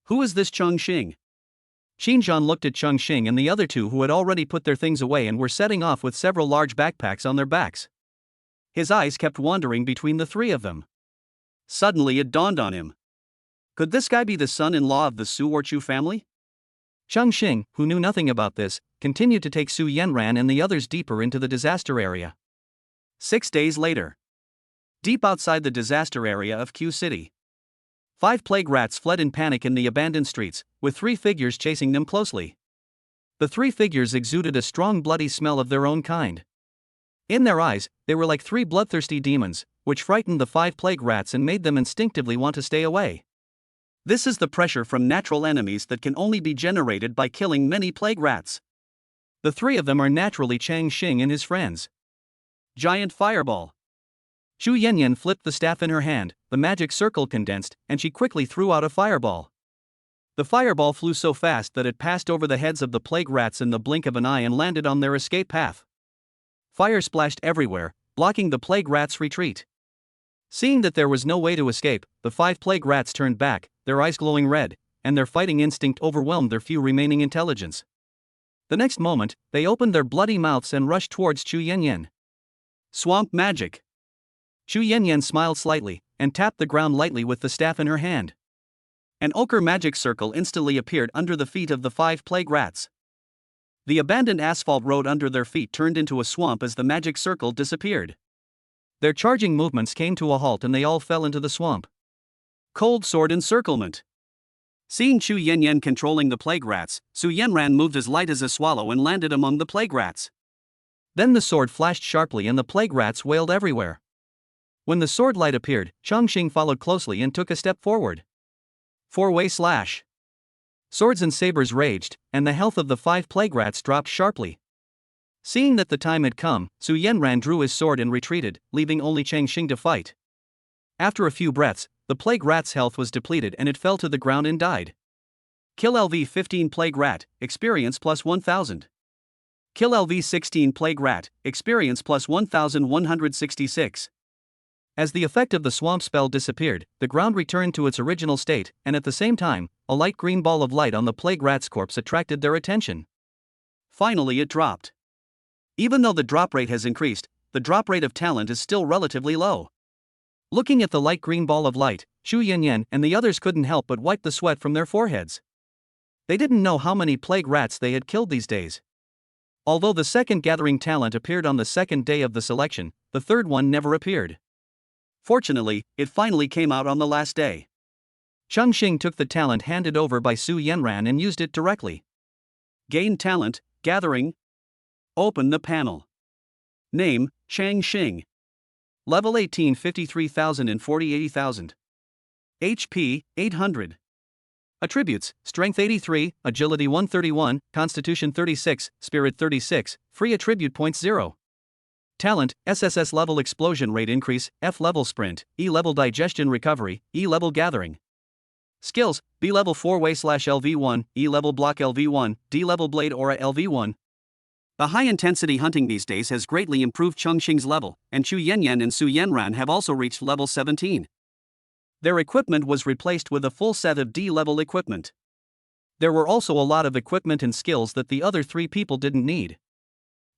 Who is this Chongqing? Xinjiang looked at Chongqing and the other two who had already put their things away and were setting off with several large backpacks on their backs. His eyes kept wandering between the three of them. Suddenly it dawned on him. Could this guy be the son-in-law of the Su Orchu family? Chongqing, who knew nothing about this, continued to take Su Yanran and the others deeper into the disaster area. 6 days later. Deep outside the disaster area of Q City. 5 plague rats fled in panic in the abandoned streets, with 3 figures chasing them closely. The 3 figures exuded a strong bloody smell of their own kind. In their eyes, they were like 3 bloodthirsty demons, which frightened the 5 plague rats and made them instinctively want to stay away. This is the pressure from natural enemies that can only be generated by killing many plague rats. The 3 of them are naturally Changqing and his friends. Giant Fireball. Xu Yanyan flipped the staff in her hand, the magic circle condensed, and she quickly threw out a fireball. The fireball flew so fast that it passed over the heads of the plague rats in the blink of an eye and landed on their escape path. Fire splashed everywhere, blocking the plague rats' retreat. Seeing that there was no way to escape, the 5 plague rats turned back, their eyes glowing red, and their fighting instinct overwhelmed their few remaining intelligence. The next moment, they opened their bloody mouths and rushed towards Xu Yanyan. Swamp Magic. Xu Yanyan smiled slightly, and tapped the ground lightly with the staff in her hand. An ochre magic circle instantly appeared under the feet of the 5 plague rats. The abandoned asphalt road under their feet turned into a swamp as the magic circle disappeared. Their charging movements came to a halt and they all fell into the swamp. Cold Sword Encirclement. Seeing Xu Yanyan controlling the plague rats, Su Yanran moved as light as a swallow and landed among the plague rats. Then the sword flashed sharply and the plague rats wailed everywhere. When the sword light appeared, Chongqing followed closely and took a step forward. 4-way slash. Swords and sabers raged, and the health of the 5 plague rats dropped sharply. Seeing that the time had come, Su Yanran drew his sword and retreated, leaving only Changqing to fight. After a few breaths, the plague rat's health was depleted and it fell to the ground and died. Kill LV 15 plague rat, experience plus 1000. Kill LV 16 plague rat, experience plus 1166. As the effect of the swamp spell disappeared, the ground returned to its original state, and at the same time, a light green ball of light on the plague rat's corpse attracted their attention. Finally it dropped. Even though the drop rate has increased, the drop rate of talent is still relatively low. Looking at the light green ball of light, Xu Yanyan and the others couldn't help but wipe the sweat from their foreheads. They didn't know how many plague rats they had killed these days. Although the second gathering talent appeared on the second day of the selection, the third one never appeared. Fortunately, it finally came out on the last day. Chongqing took the talent handed over by Su Yanran and used it directly. Gain talent, gathering. Open the panel. Name, Changqing. Level 18 53,000 and 80,000. HP, 800. Attributes, Strength 83, Agility 131, Constitution 36, Spirit 36, Free Attribute Points 0. Talent, SSS-level Explosion Rate Increase, F-level Sprint, E-level Digestion Recovery, E-level Gathering. Skills, B-level 4-way slash LV1, E-level Block LV1, D-level Blade Aura LV1. The high-intensity hunting these days has greatly improved Chongqing's level, and Xu Yanyan and Su Yanran have also reached level 17. Their equipment was replaced with a full set of D-level equipment. There were also a lot of equipment and skills that the other 3 people didn't need.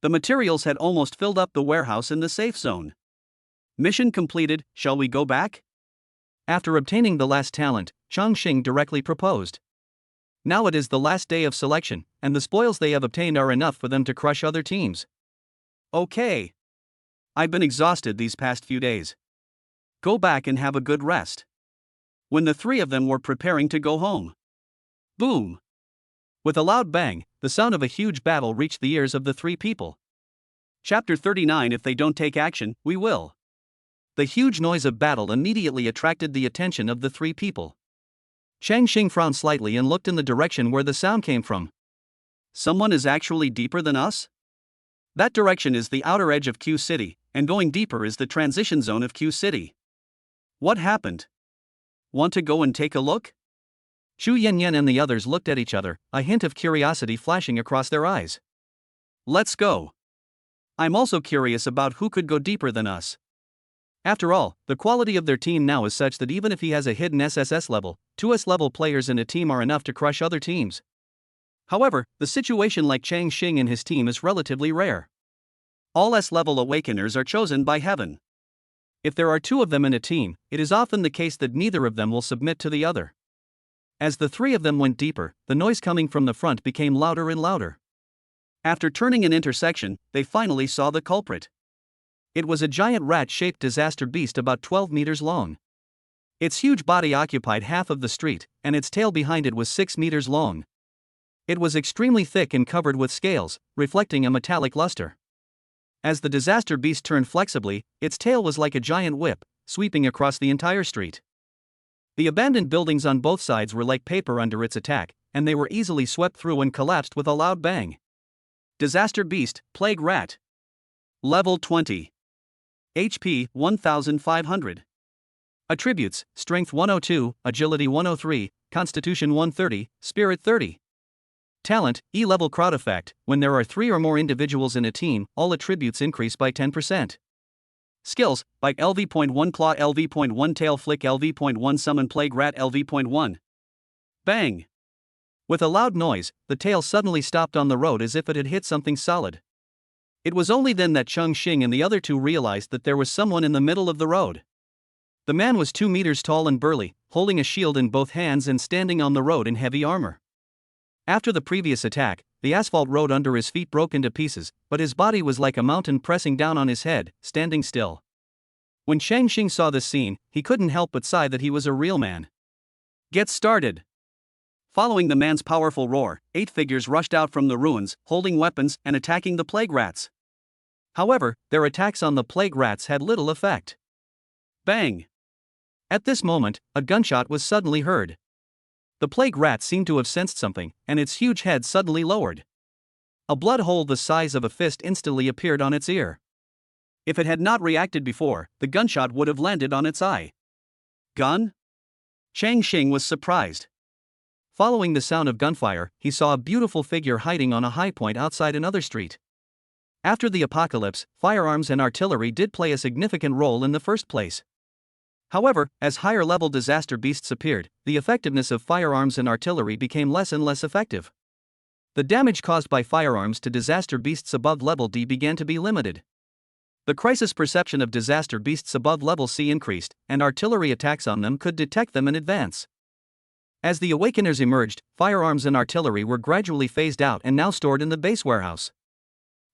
The materials had almost filled up the warehouse in the safe zone. Mission completed, shall we go back? After obtaining the last talent, Chongqing directly proposed. Now it is the last day of selection, and the spoils they have obtained are enough for them to crush other teams. Okay. I've been exhausted these past few days. Go back and have a good rest. When the 3 of them were preparing to go home. Boom! With a loud bang, the sound of a huge battle reached the ears of the 3 people. Chapter 39. If they don't take action, we will. The huge noise of battle immediately attracted the attention of the 3 people. Changqing frowned slightly and looked in the direction where the sound came from. Someone is actually deeper than us? That direction is the outer edge of Q City, and going deeper is the transition zone of Q City. What happened? Want to go and take a look? Xu Yanyan and the others looked at each other, a hint of curiosity flashing across their eyes. Let's go. I'm also curious about who could go deeper than us. After all, the quality of their team now is such that even if he has a hidden SSS level, 2S level players in a team are enough to crush other teams. However, the situation like Chongqing and his team is relatively rare. All S-level awakeners are chosen by heaven. If there are two of them in a team, it is often the case that neither of them will submit to the other. As the three of them went deeper, the noise coming from the front became louder and louder. After turning an intersection, they finally saw the culprit. It was a giant rat-shaped disaster beast about 12 meters long. Its huge body occupied half of the street, and its tail behind it was 6 meters long. It was extremely thick and covered with scales, reflecting a metallic luster. As the disaster beast turned flexibly, its tail was like a giant whip, sweeping across the entire street. The abandoned buildings on both sides were like paper under its attack, and they were easily swept through and collapsed with a loud bang. Disaster Beast, Plague Rat. Level 20. HP 1500. Attributes: Strength 102, Agility 103, Constitution 130, Spirit 30. Talent: E-level crowd effect. When there are 3 or more individuals in a team, all attributes increase by 10%. Skills: Bite LV.1 Claw LV.1 Tail Flick LV.1 Summon Plague Rat LV.1. Bang! With a loud noise, the tail suddenly stopped on the road as if it had hit something solid. It was only then that Chongqing and the other two realized that there was someone in the middle of the road. The man was 2 meters tall and burly, holding a shield in both hands and standing on the road in heavy armor. After the previous attack, the asphalt road under his feet broke into pieces, but his body was like a mountain pressing down on his head, standing still. When Chongqing saw this scene, he couldn't help but sigh that he was a real man. Get started! Following the man's powerful roar, 8 figures rushed out from the ruins, holding weapons and attacking the plague rats. However, their attacks on the plague rats had little effect. Bang! At this moment, a gunshot was suddenly heard. The plague rat seemed to have sensed something, and its huge head suddenly lowered. A blood hole the size of a fist instantly appeared on its ear. If it had not reacted before, the gunshot would have landed on its eye. Gun? Chongqing was surprised. Following the sound of gunfire, he saw a beautiful figure hiding on a high point outside another street. After the apocalypse, firearms and artillery did play a significant role in the first place. However, as higher-level disaster beasts appeared, the effectiveness of firearms and artillery became less and less effective. The damage caused by firearms to disaster beasts above level D began to be limited. The crisis perception of disaster beasts above level C increased, and artillery attacks on them could detect them in advance. As the Awakeners emerged, firearms and artillery were gradually phased out and now stored in the base warehouse.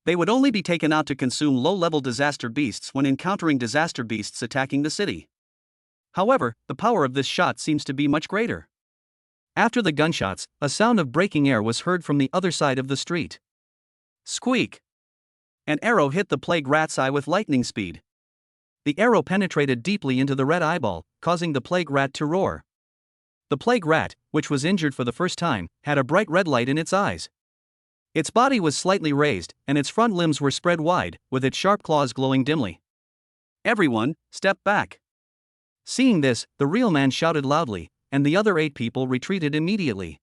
They would only be taken out to consume low-level disaster beasts when encountering disaster beasts attacking the city. However, the power of this shot seems to be much greater. After the gunshots, a sound of breaking air was heard from the other side of the street. Squeak! An arrow hit the plague rat's eye with lightning speed. The arrow penetrated deeply into the red eyeball, causing the plague rat to roar. The plague rat, which was injured for the first time, had a bright red light in its eyes. Its body was slightly raised, and its front limbs were spread wide, with its sharp claws glowing dimly. Everyone, step back! Seeing this, the real man shouted loudly, and the other 8 people retreated immediately.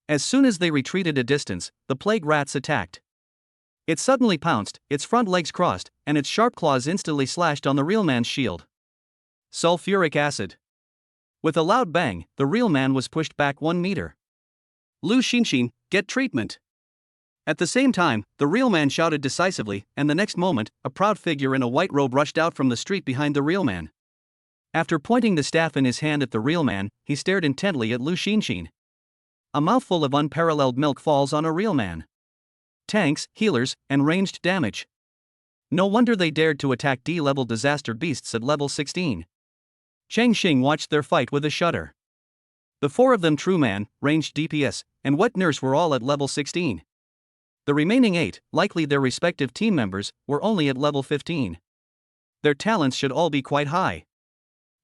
As soon as they retreated a distance, the plague rats attacked. It suddenly pounced, its front legs crossed, and its sharp claws instantly slashed on the real man's shield. Sulfuric acid. With a loud bang, the real man was pushed back 1 meter. Lu Xinxin, get treatment! At the same time, the real man shouted decisively, and the next moment, a proud figure in a white robe rushed out from the street behind the real man. After pointing the staff in his hand at the real man, he stared intently at Lu Xinxin. A mouthful of unparalleled milk falls on a real man. Tanks, healers, and ranged damage. No wonder they dared to attack D-level disaster beasts at level 16. Chongqing watched their fight with a shudder. The 4 of them true man, ranged DPS, and wet nurse were all at level 16. The remaining 8, likely their respective team members, were only at level 15. Their talents should all be quite high.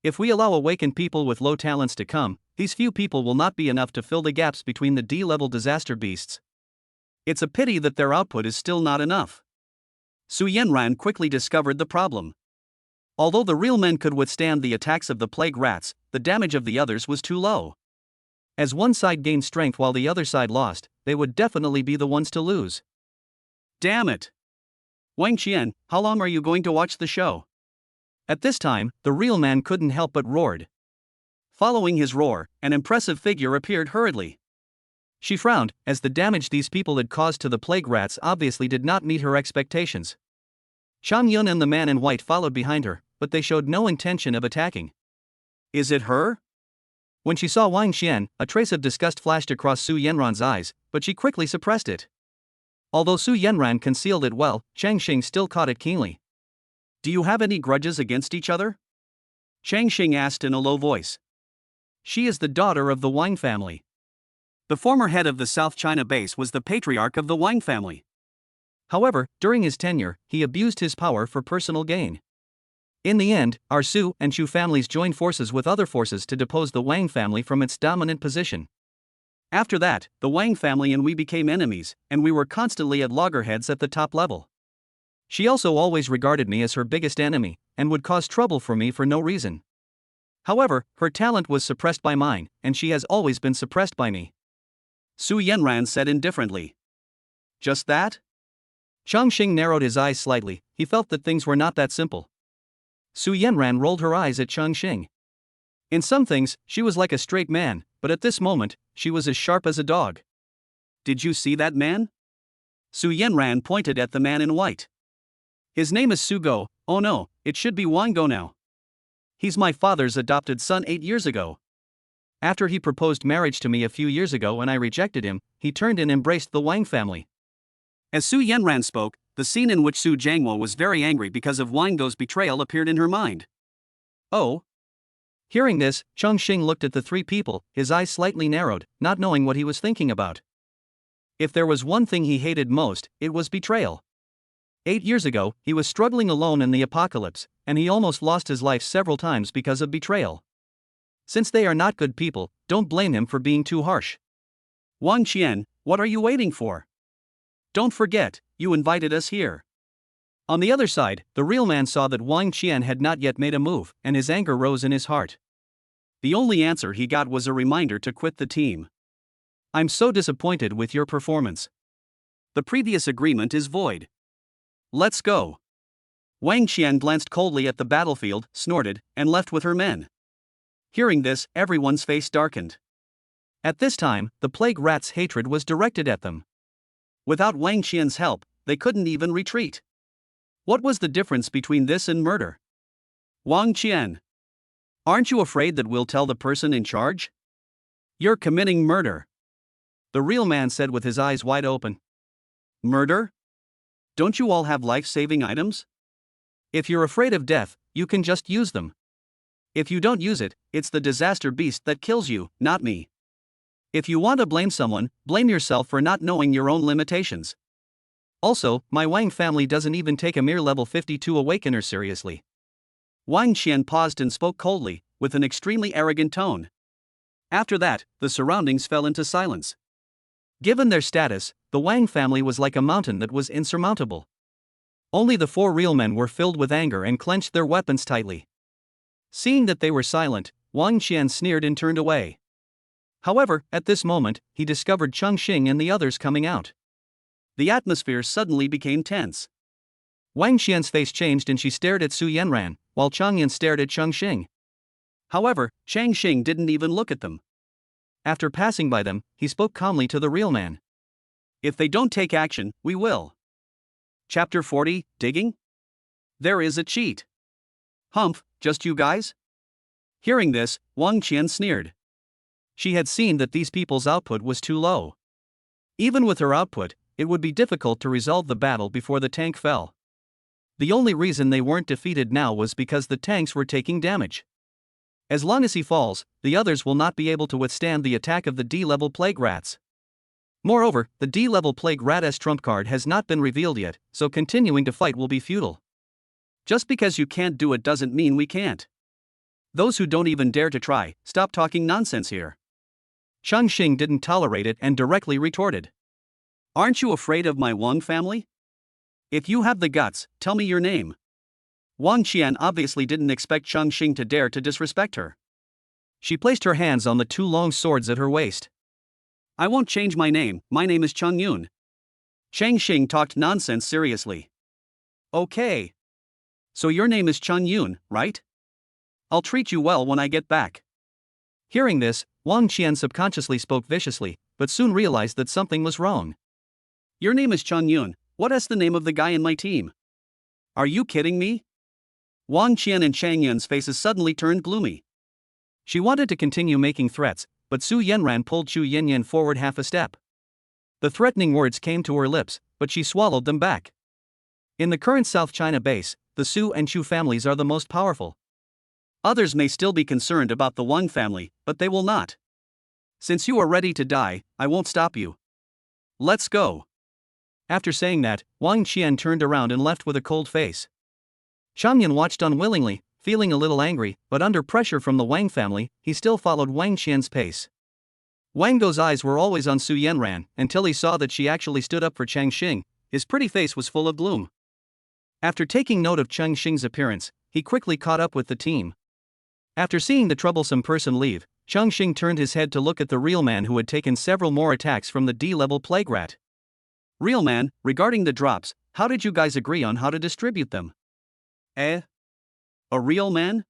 If we allow awakened people with low talents to come, these few people will not be enough to fill the gaps between the D-level disaster beasts. It's a pity that their output is still not enough. Su Yanran quickly discovered the problem. Although the real men could withstand the attacks of the plague rats, the damage of the others was too low. As one side gained strength while the other side lost, they would definitely be the ones to lose. Damn it! Wang Qian, how long are you going to watch the show? At this time, the real man couldn't help but roared. Following his roar, an impressive figure appeared hurriedly. She frowned, as the damage these people had caused to the plague rats obviously did not meet her expectations. Chang Yun and the man in white followed behind her, but they showed no intention of attacking. Is it her? When she saw Wang Qian, a trace of disgust flashed across Su Yanran's eyes, but she quickly suppressed it. Although Su Yanran concealed it well, Chongqing still caught it keenly. Do you have any grudges against each other? Chongqing asked in a low voice. She is the daughter of the Wang family. The former head of the South China base was the patriarch of the Wang family. However, during his tenure, he abused his power for personal gain. In the end, our Su and Chu families joined forces with other forces to depose the Wang family from its dominant position. After that, the Wang family and we became enemies, and we were constantly at loggerheads at the top level. She also always regarded me as her biggest enemy, and would cause trouble for me for no reason. However, her talent was suppressed by mine, and she has always been suppressed by me. Su Yanran said indifferently. Just that? Chongqing narrowed his eyes slightly. He felt that things were not that simple. Su Yanran rolled her eyes at Chongqing. In some things, she was like a straight man, but at this moment, she was as sharp as a dog. Did you see that man? Su Yanran pointed at the man in white. His name is Su Go. Oh no, it should be Wang Go now. He's my father's adopted son 8 years ago. After he proposed marriage to me a few years ago and I rejected him, he turned and embraced the Wang family. As Su Yanran spoke, the scene in which Su Jiangwo was very angry because of Wang Go's betrayal appeared in her mind. Oh. Hearing this, Chongqing looked at the three people, his eyes slightly narrowed, not knowing what he was thinking about. If there was one thing he hated most, it was betrayal. 8 years ago, he was struggling alone in the apocalypse, and he almost lost his life several times because of betrayal. Since they are not good people, don't blame him for being too harsh. Wang Qian, what are you waiting for? Don't forget, you invited us here. On the other side, the real man saw that Wang Qian had not yet made a move, and his anger rose in his heart. The only answer he got was a reminder to quit the team. I'm so disappointed with your performance. The previous agreement is void. Let's go. Wang Qian glanced coldly at the battlefield, snorted, and left with her men. Hearing this, everyone's face darkened. At this time, the plague rats' hatred was directed at them. Without Wang Qian's help, they couldn't even retreat. What was the difference between this and murder? Wang Qian. Aren't you afraid that we'll tell the person in charge? You're committing murder. The real man said with his eyes wide open. Murder? Don't you all have life-saving items? If you're afraid of death, you can just use them. If you don't use it, it's the disaster beast that kills you, not me. If you want to blame someone, blame yourself for not knowing your own limitations. Also, my Wang family doesn't even take a mere level 52 awakener seriously. Wang Qian paused and spoke coldly, with an extremely arrogant tone. After that, the surroundings fell into silence. Given their status, the Wang family was like a mountain that was insurmountable. Only the 4 real men were filled with anger and clenched their weapons tightly. Seeing that they were silent, Wang Qian sneered and turned away. However, at this moment, he discovered Chongqing and the others coming out. The atmosphere suddenly became tense. Wang Qian's face changed and she stared at Su Yanran, while Changyan stared at Chongqing. However, Chongqing didn't even look at them. After passing by them, he spoke calmly to the real man. If they don't take action, we will. Chapter 40, Digging? There is a cheat. Humph, just you guys? Hearing this, Wang Qian sneered. She had seen that these people's output was too low. Even with her output, it would be difficult to resolve the battle before the tank fell. The only reason they weren't defeated now was because the tanks were taking damage. As long as he falls, the others will not be able to withstand the attack of the D-level plague rats. Moreover, the D-level plague rat's trump card has not been revealed yet, so continuing to fight will be futile. Just because you can't do it doesn't mean we can't. Those who don't even dare to try, stop talking nonsense here. Chongqing didn't tolerate it and directly retorted. Aren't you afraid of my Wang family? If you have the guts, tell me your name. Wang Qian obviously didn't expect Chongqing to dare to disrespect her. She placed her hands on the 2 long swords at her waist. I won't change my name is Chang Yun. Chongqing talked nonsense seriously. Okay. So your name is Chang Yun, right? I'll treat you well when I get back. Hearing this, Wang Qian subconsciously spoke viciously, but soon realized that something was wrong. Your name is Chongyun, what is the name of the guy in my team? Are you kidding me? Wang Qian and Chang Yun's faces suddenly turned gloomy. She wanted to continue making threats, but Su Yanran pulled Chu Yanyan forward half a step. The threatening words came to her lips, but she swallowed them back. In the current South China base, the Su and Chu families are the most powerful. Others may still be concerned about the Wang family, but they will not. Since you are ready to die, I won't stop you. Let's go. After saying that, Wang Qian turned around and left with a cold face. Changyan watched unwillingly, feeling a little angry, but under pressure from the Wang family, he still followed Wang Qian's pace. Wang Do's eyes were always on Su Yanran, until he saw that she actually stood up for Changqing. His pretty face was full of gloom. After taking note of Changqing's appearance, he quickly caught up with the team. After seeing the troublesome person leave, Chongqing turned his head to look at the real man who had taken several more attacks from the D-level plague rat. Real man, regarding the drops, how did you guys agree on how to distribute them? A real man?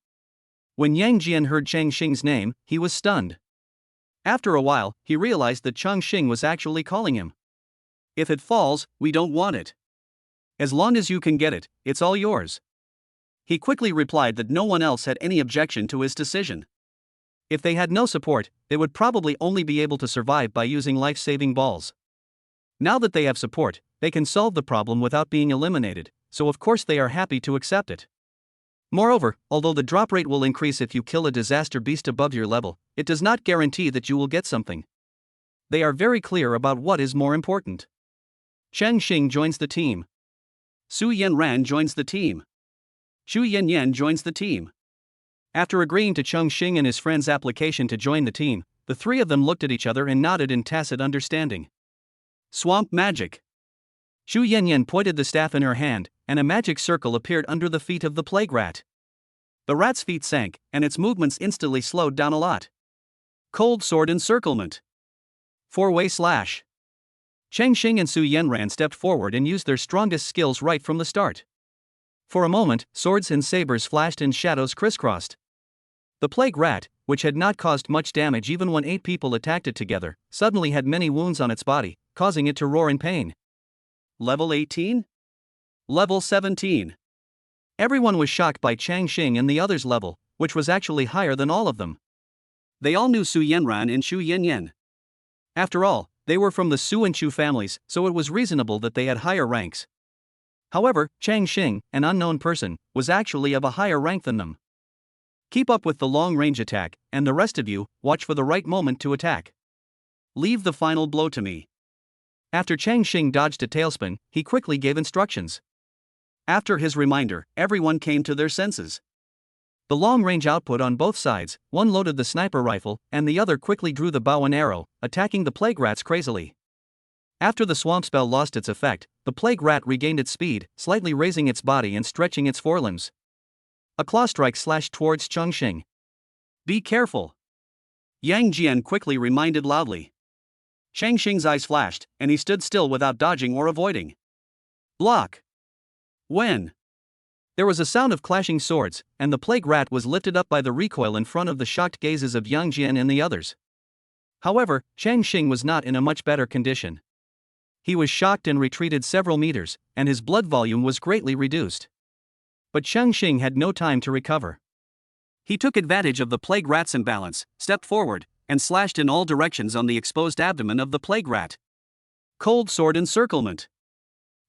When Yang Jian heard Changqing's name, he was stunned. After a while, he realized that Chongqing was actually calling him. If it falls, we don't want it. As long as you can get it, it's all yours. He quickly replied that no one else had any objection to his decision. If they had no support, they would probably only be able to survive by using life-saving balls. Now that they have support, they can solve the problem without being eliminated, so of course they are happy to accept it. Moreover, although the drop rate will increase if you kill a disaster beast above your level, it does not guarantee that you will get something. They are very clear about what is more important. Changqing joins the team. Su Yanran joins the team. Chu Yanyan joins the team. After agreeing to Chongqing and his friend's application to join the team, the three of them looked at each other and nodded in tacit understanding. Swamp magic. Chu Yanyan pointed the staff in her hand, and a magic circle appeared under the feet of the plague rat. The rat's feet sank, and its movements instantly slowed down a lot. Cold sword encirclement. Four-way slash. Changqing and Su Yanran stepped forward and used their strongest skills right from the start. For a moment, swords and sabers flashed and shadows crisscrossed. The plague rat, which had not caused much damage even when 8 people attacked it together, suddenly had many wounds on its body, causing it to roar in pain. Level 18? Level 17. Everyone was shocked by Changqing and the others' level, which was actually higher than all of them. They all knew Su Yanran and Chu Yanyan. After all, they were from the Su and Chu families, so it was reasonable that they had higher ranks. However, Changqing, an unknown person, was actually of a higher rank than them. Keep up with the long-range attack, and the rest of you, watch for the right moment to attack. Leave the final blow to me. After Changqing dodged a tailspin, he quickly gave instructions. After his reminder, everyone came to their senses. The long-range output on both sides, one loaded the sniper rifle, and the other quickly drew the bow and arrow, attacking the plague rats crazily. After the swamp spell lost its effect, the plague rat regained its speed, slightly raising its body and stretching its forelimbs. A claw strike slashed towards Chongqing. Be careful. Yang Jian quickly reminded loudly. Changqing's eyes flashed, and he stood still without dodging or avoiding. Block. When? There was a sound of clashing swords, and the plague rat was lifted up by the recoil in front of the shocked gazes of Yang Jian and the others. However, Changqing was not in a much better condition. He was shocked and retreated several meters, and his blood volume was greatly reduced. But Chongqing had no time to recover. He took advantage of the plague rat's imbalance, stepped forward, and slashed in all directions on the exposed abdomen of the plague rat. Cold sword encirclement.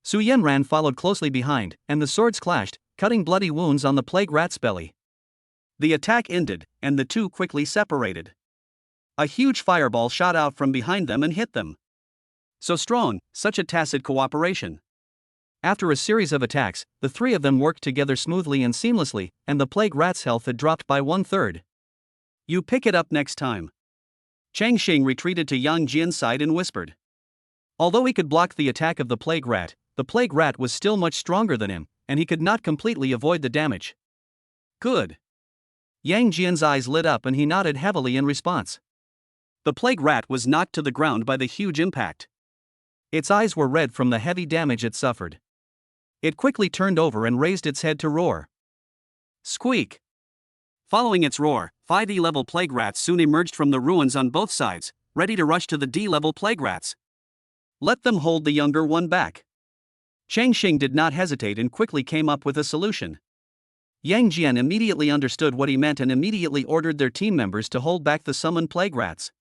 Su Yanran followed closely behind, and the swords clashed, cutting bloody wounds on the plague rat's belly. The attack ended, and the two quickly separated. A huge fireball shot out from behind them and hit them. So strong, such a tacit cooperation. After a series of attacks, the three of them worked together smoothly and seamlessly, and the plague rat's health had dropped by 1/3. You pick it up next time. Changqing retreated to Yang Jian's side and whispered. Although he could block the attack of the plague rat was still much stronger than him, and he could not completely avoid the damage. Good. Yang Jian's eyes lit up and he nodded heavily in response. The plague rat was knocked to the ground by the huge impact. Its eyes were red from the heavy damage it suffered. It quickly turned over and raised its head to roar. Squeak. Following its roar, 5 E-level plague rats soon emerged from the ruins on both sides, ready to rush to the D-level plague rats. Let them hold the younger one back. Chongqing did not hesitate and quickly came up with a solution. Yang Jian immediately understood what he meant and immediately ordered their team members to hold back the summoned plague rats.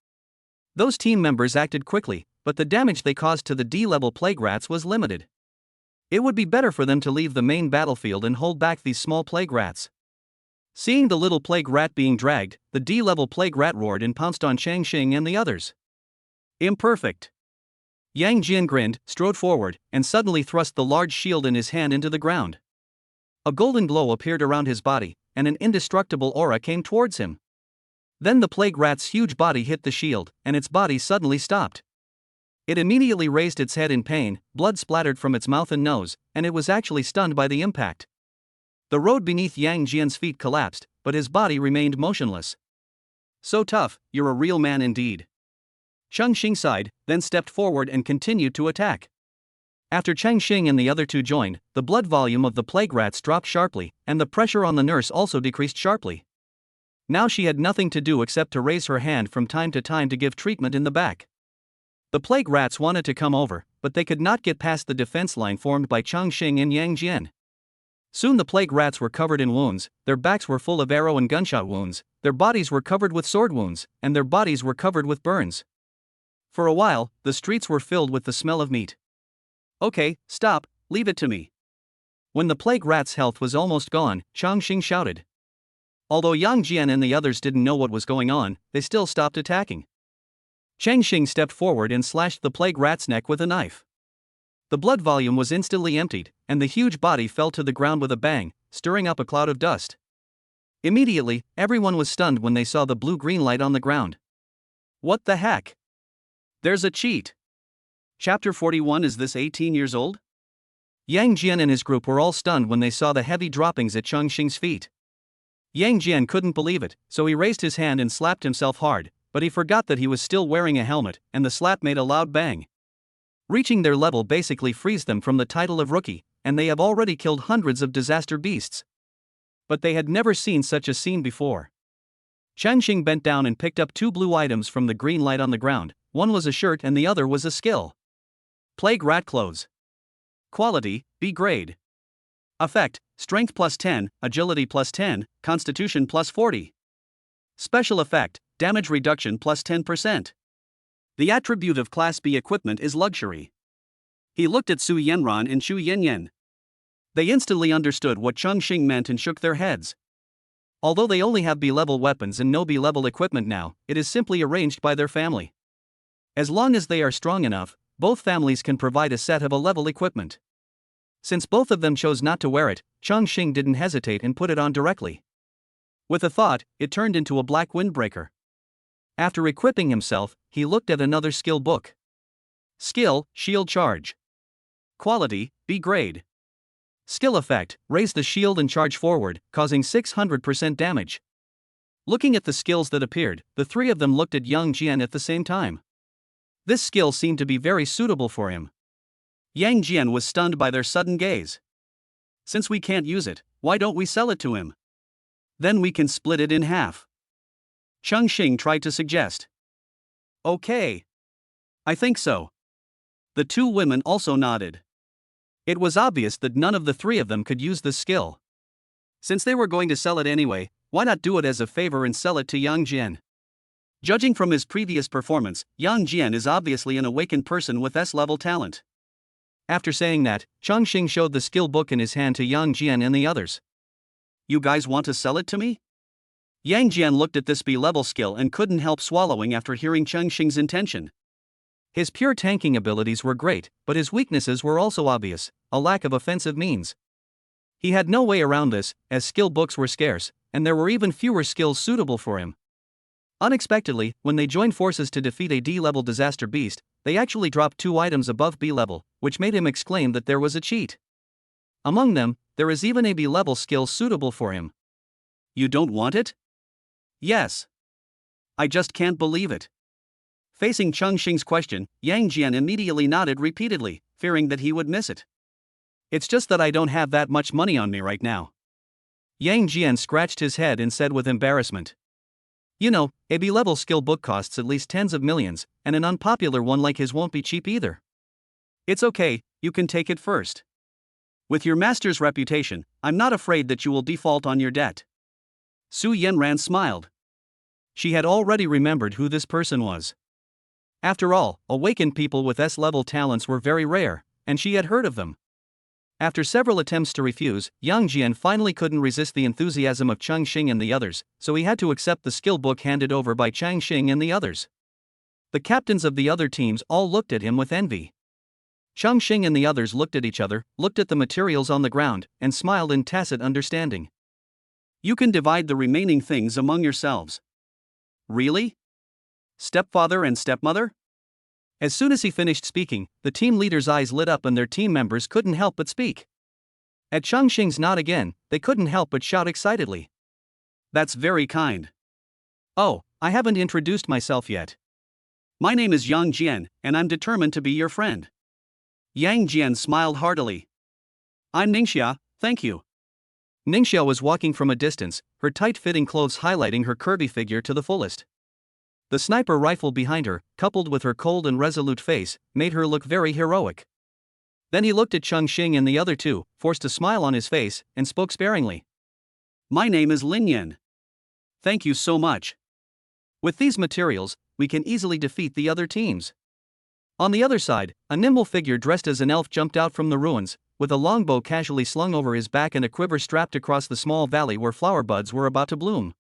Those team members acted quickly, but the damage they caused to the D-level plague rats was limited. It would be better for them to leave the main battlefield and hold back these small plague rats. Seeing the little plague rat being dragged, the D-level plague rat roared and pounced on Chongqing and the others. Imperfect. Yang Jian grinned, strode forward, and suddenly thrust the large shield in his hand into the ground. A golden glow appeared around his body, and an indestructible aura came towards him. Then the plague rat's huge body hit the shield, and its body suddenly stopped. It immediately raised its head in pain, blood splattered from its mouth and nose, and it was actually stunned by the impact. The road beneath Yang Jian's feet collapsed, but his body remained motionless. So tough, you're a real man indeed. Chongqing sighed, then stepped forward and continued to attack. After Chongqing and the other two joined, the blood volume of the plague rats dropped sharply, and the pressure on the nurse also decreased sharply. Now she had nothing to do except to raise her hand from time to time to give treatment in the back. The plague rats wanted to come over, but they could not get past the defense line formed by Chongqing and Yang Jian. Soon the plague rats were covered in wounds, their backs were full of arrow and gunshot wounds, their bodies were covered with sword wounds, and their bodies were covered with burns. For a while, the streets were filled with the smell of meat. Okay, stop, leave it to me. When the plague rat's health was almost gone, Chongqing shouted. Although Yang Jian and the others didn't know what was going on, they still stopped attacking. Chongqing stepped forward and slashed the plague rat's neck with a knife. The blood volume was instantly emptied, and the huge body fell to the ground with a bang, stirring up a cloud of dust. Immediately, everyone was stunned when they saw the blue-green light on the ground. What the heck? There's a cheat. Chapter 41. Is this 18 years old? Yang Jian and his group were all stunned when they saw the heavy droppings at Chongqing's feet. Yang Jian couldn't believe it, so he raised his hand and slapped himself hard, but he forgot that he was still wearing a helmet, and the slap made a loud bang. Reaching their level basically frees them from the title of rookie, and they have already killed hundreds of disaster beasts. But they had never seen such a scene before. Chongqing bent down and picked up two blue items from the green light on the ground. One was a shirt and the other was a skill. Plague rat clothes. Quality, B grade. Effect, strength plus 10, agility plus 10, constitution plus 40. Special effect, damage reduction plus 10%. The attribute of Class B equipment is luxury. He looked at Su Yanran and Chu Yanyan. They instantly understood what Chongqing meant and shook their heads. Although they only have B-level weapons and no B-level equipment now, it is simply arranged by their family. As long as they are strong enough, both families can provide a set of A-level equipment. Since both of them chose not to wear it, Chongqing didn't hesitate and put it on directly. With a thought, it turned into a black windbreaker. After equipping himself, he looked at another skill book. Skill, shield charge. Quality, B grade. Skill effect, raise the shield and charge forward, causing 600% damage. Looking at the skills that appeared, the three of them looked at Yang Jian at the same time. This skill seemed to be very suitable for him. Yang Jian was stunned by their sudden gaze. Since we can't use it, why don't we sell it to him? Then we can split it in half. Chongqing tried to suggest. Okay. I think so. The two women also nodded. It was obvious that none of the three of them could use this skill. Since they were going to sell it anyway, why not do it as a favor and sell it to Yang Jian? Judging from his previous performance, Yang Jian is obviously an awakened person with S-level talent. After saying that, Chongqing showed the skill book in his hand to Yang Jian and the others. You guys want to sell it to me? Yang Jian looked at this B-level skill and couldn't help swallowing after hearing Chongqing's intention. His pure tanking abilities were great, but his weaknesses were also obvious, a lack of offensive means. He had no way around this, as skill books were scarce, and there were even fewer skills suitable for him. Unexpectedly, when they joined forces to defeat a D-level disaster beast, they actually dropped 2 items above B-level, which made him exclaim that there was a cheat. Among them, there is even a B-level skill suitable for him. You don't want it? Yes. I just can't believe it. Facing Chongqing's question, Yang Jian immediately nodded repeatedly, fearing that he would miss it. It's just that I don't have that much money on me right now. Yang Jian scratched his head and said with embarrassment. You know, a B-level skill book costs at least tens of millions, and an unpopular one like his won't be cheap either. It's okay, you can take it first. With your master's reputation, I'm not afraid that you will default on your debt. Su Yanran smiled. She had already remembered who this person was. After all, awakened people with S-level talents were very rare, and she had heard of them. After several attempts to refuse, Yang Jian finally couldn't resist the enthusiasm of Chongqing and the others, so he had to accept the skill book handed over by Chongqing and the others. The captains of the other teams all looked at him with envy. Chongqing and the others looked at each other, looked at the materials on the ground, and smiled in tacit understanding. You can divide the remaining things among yourselves. Really? Stepfather and stepmother? As soon as he finished speaking, the team leader's eyes lit up and their team members couldn't help but speak. At Chongqing's nod again, they couldn't help but shout excitedly. That's very kind. Oh, I haven't introduced myself yet. My name is Yang Jian, and I'm determined to be your friend. Yang Jian smiled heartily. I'm Ningxia, thank you. Ningxia was walking from a distance, her tight-fitting clothes highlighting her curvy figure to the fullest. The sniper rifle behind her, coupled with her cold and resolute face, made her look very heroic. Then he looked at Chongqing and the other two, forced a smile on his face, and spoke sparingly. My name is Lin Yan. Thank you so much. With these materials, we can easily defeat the other teams. On the other side, a nimble figure dressed as an elf jumped out from the ruins, with a longbow casually slung over his back and a quiver strapped across the small valley where flower buds were about to bloom.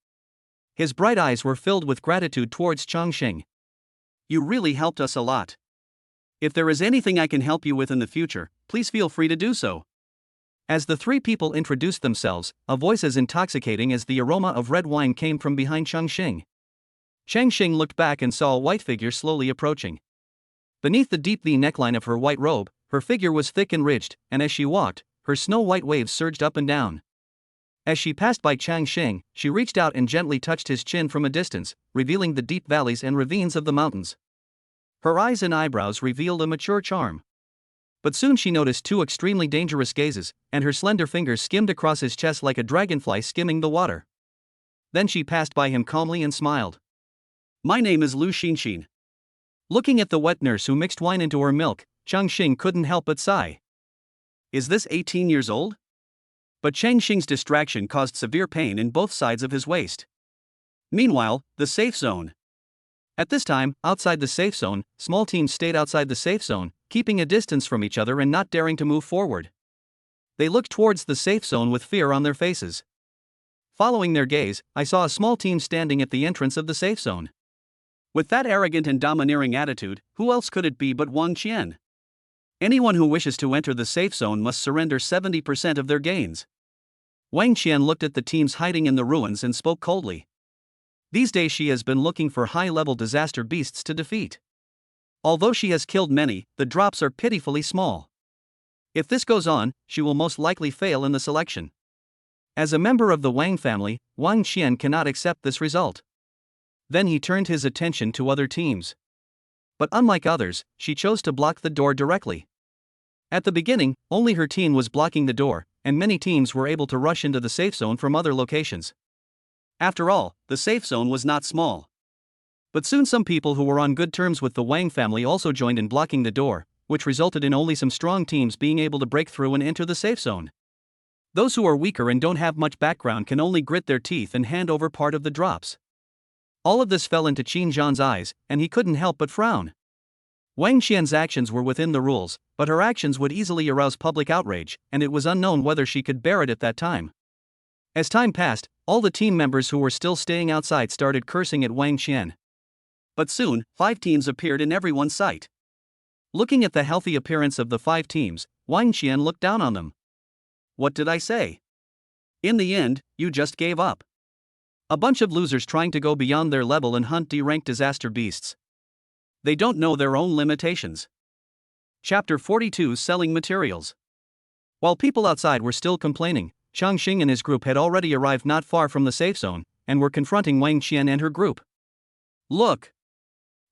His bright eyes were filled with gratitude towards Chongqing. You really helped us a lot. If there is anything I can help you with in the future, please feel free to do so. As the three people introduced themselves, a voice as intoxicating as the aroma of red wine came from behind Chongqing. Chongqing looked back and saw a white figure slowly approaching. Beneath the deep V neckline of her white robe, her figure was thick and ridged, and as she walked, her snow-white waves surged up and down. As she passed by Chongqing, she reached out and gently touched his chin from a distance, revealing the deep valleys and ravines of the mountains. Her eyes and eyebrows revealed a mature charm. But soon she noticed two extremely dangerous gazes, and her slender fingers skimmed across his chest like a dragonfly skimming the water. Then she passed by him calmly and smiled. My name is Lu Xinxin. Looking at the wet nurse who mixed wine into her milk, Chongqing couldn't help but sigh. Is this 18 years old? But Chongqing's distraction caused severe pain in both sides of his waist. Meanwhile, the safe zone. At this time, outside the safe zone, small teams stayed outside the safe zone, keeping a distance from each other and not daring to move forward. They looked towards the safe zone with fear on their faces. Following their gaze, I saw a small team standing at the entrance of the safe zone. With that arrogant and domineering attitude, who else could it be but Wang Qian? Anyone who wishes to enter the safe zone must surrender 70% of their gains. Wang Qian looked at the teams hiding in the ruins and spoke coldly. These days she has been looking for high-level disaster beasts to defeat. Although she has killed many, the drops are pitifully small. If this goes on, she will most likely fail in the selection. As a member of the Wang family, Wang Qian cannot accept this result. Then he turned his attention to other teams. But unlike others, she chose to block the door directly. At the beginning, only her team was blocking the door, and many teams were able to rush into the safe zone from other locations. After all, the safe zone was not small. But soon some people who were on good terms with the Wang family also joined in blocking the door, which resulted in only some strong teams being able to break through and enter the safe zone. Those who are weaker and don't have much background can only grit their teeth and hand over part of the drops. All of this fell into Qin Zhan's eyes, and he couldn't help but frown. Wang Qian's actions were within the rules, but her actions would easily arouse public outrage, and it was unknown whether she could bear it at that time. As time passed, all the team members who were still staying outside started cursing at Wang Qian. But soon, 5 teams appeared in everyone's sight. Looking at the healthy appearance of the 5 teams, Wang Qian looked down on them. What did I say? In the end, you just gave up. A bunch of losers trying to go beyond their level and hunt D-ranked disaster beasts. They don't know their own limitations. Chapter 42 Selling Materials. While people outside were still complaining, Chongqing and his group had already arrived not far from the safe zone, and were confronting Wang Qian and her group. Look!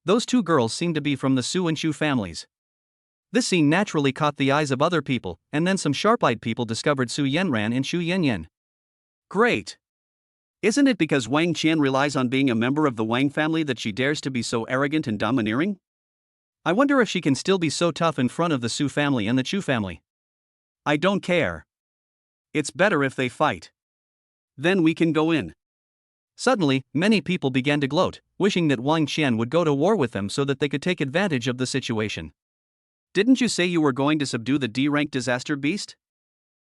Those 2 girls seemed to be from the Su and Shu families. This scene naturally caught the eyes of other people, and then some sharp-eyed people discovered Su Yanran and Shu Yanyan. Great. Isn't it because Wang Qian relies on being a member of the Wang family that she dares to be so arrogant and domineering? I wonder if she can still be so tough in front of the Su family and the Chu family. I don't care. It's better if they fight. Then we can go in. Suddenly, many people began to gloat, wishing that Wang Qian would go to war with them so that they could take advantage of the situation. Didn't you say you were going to subdue the D-rank disaster beast?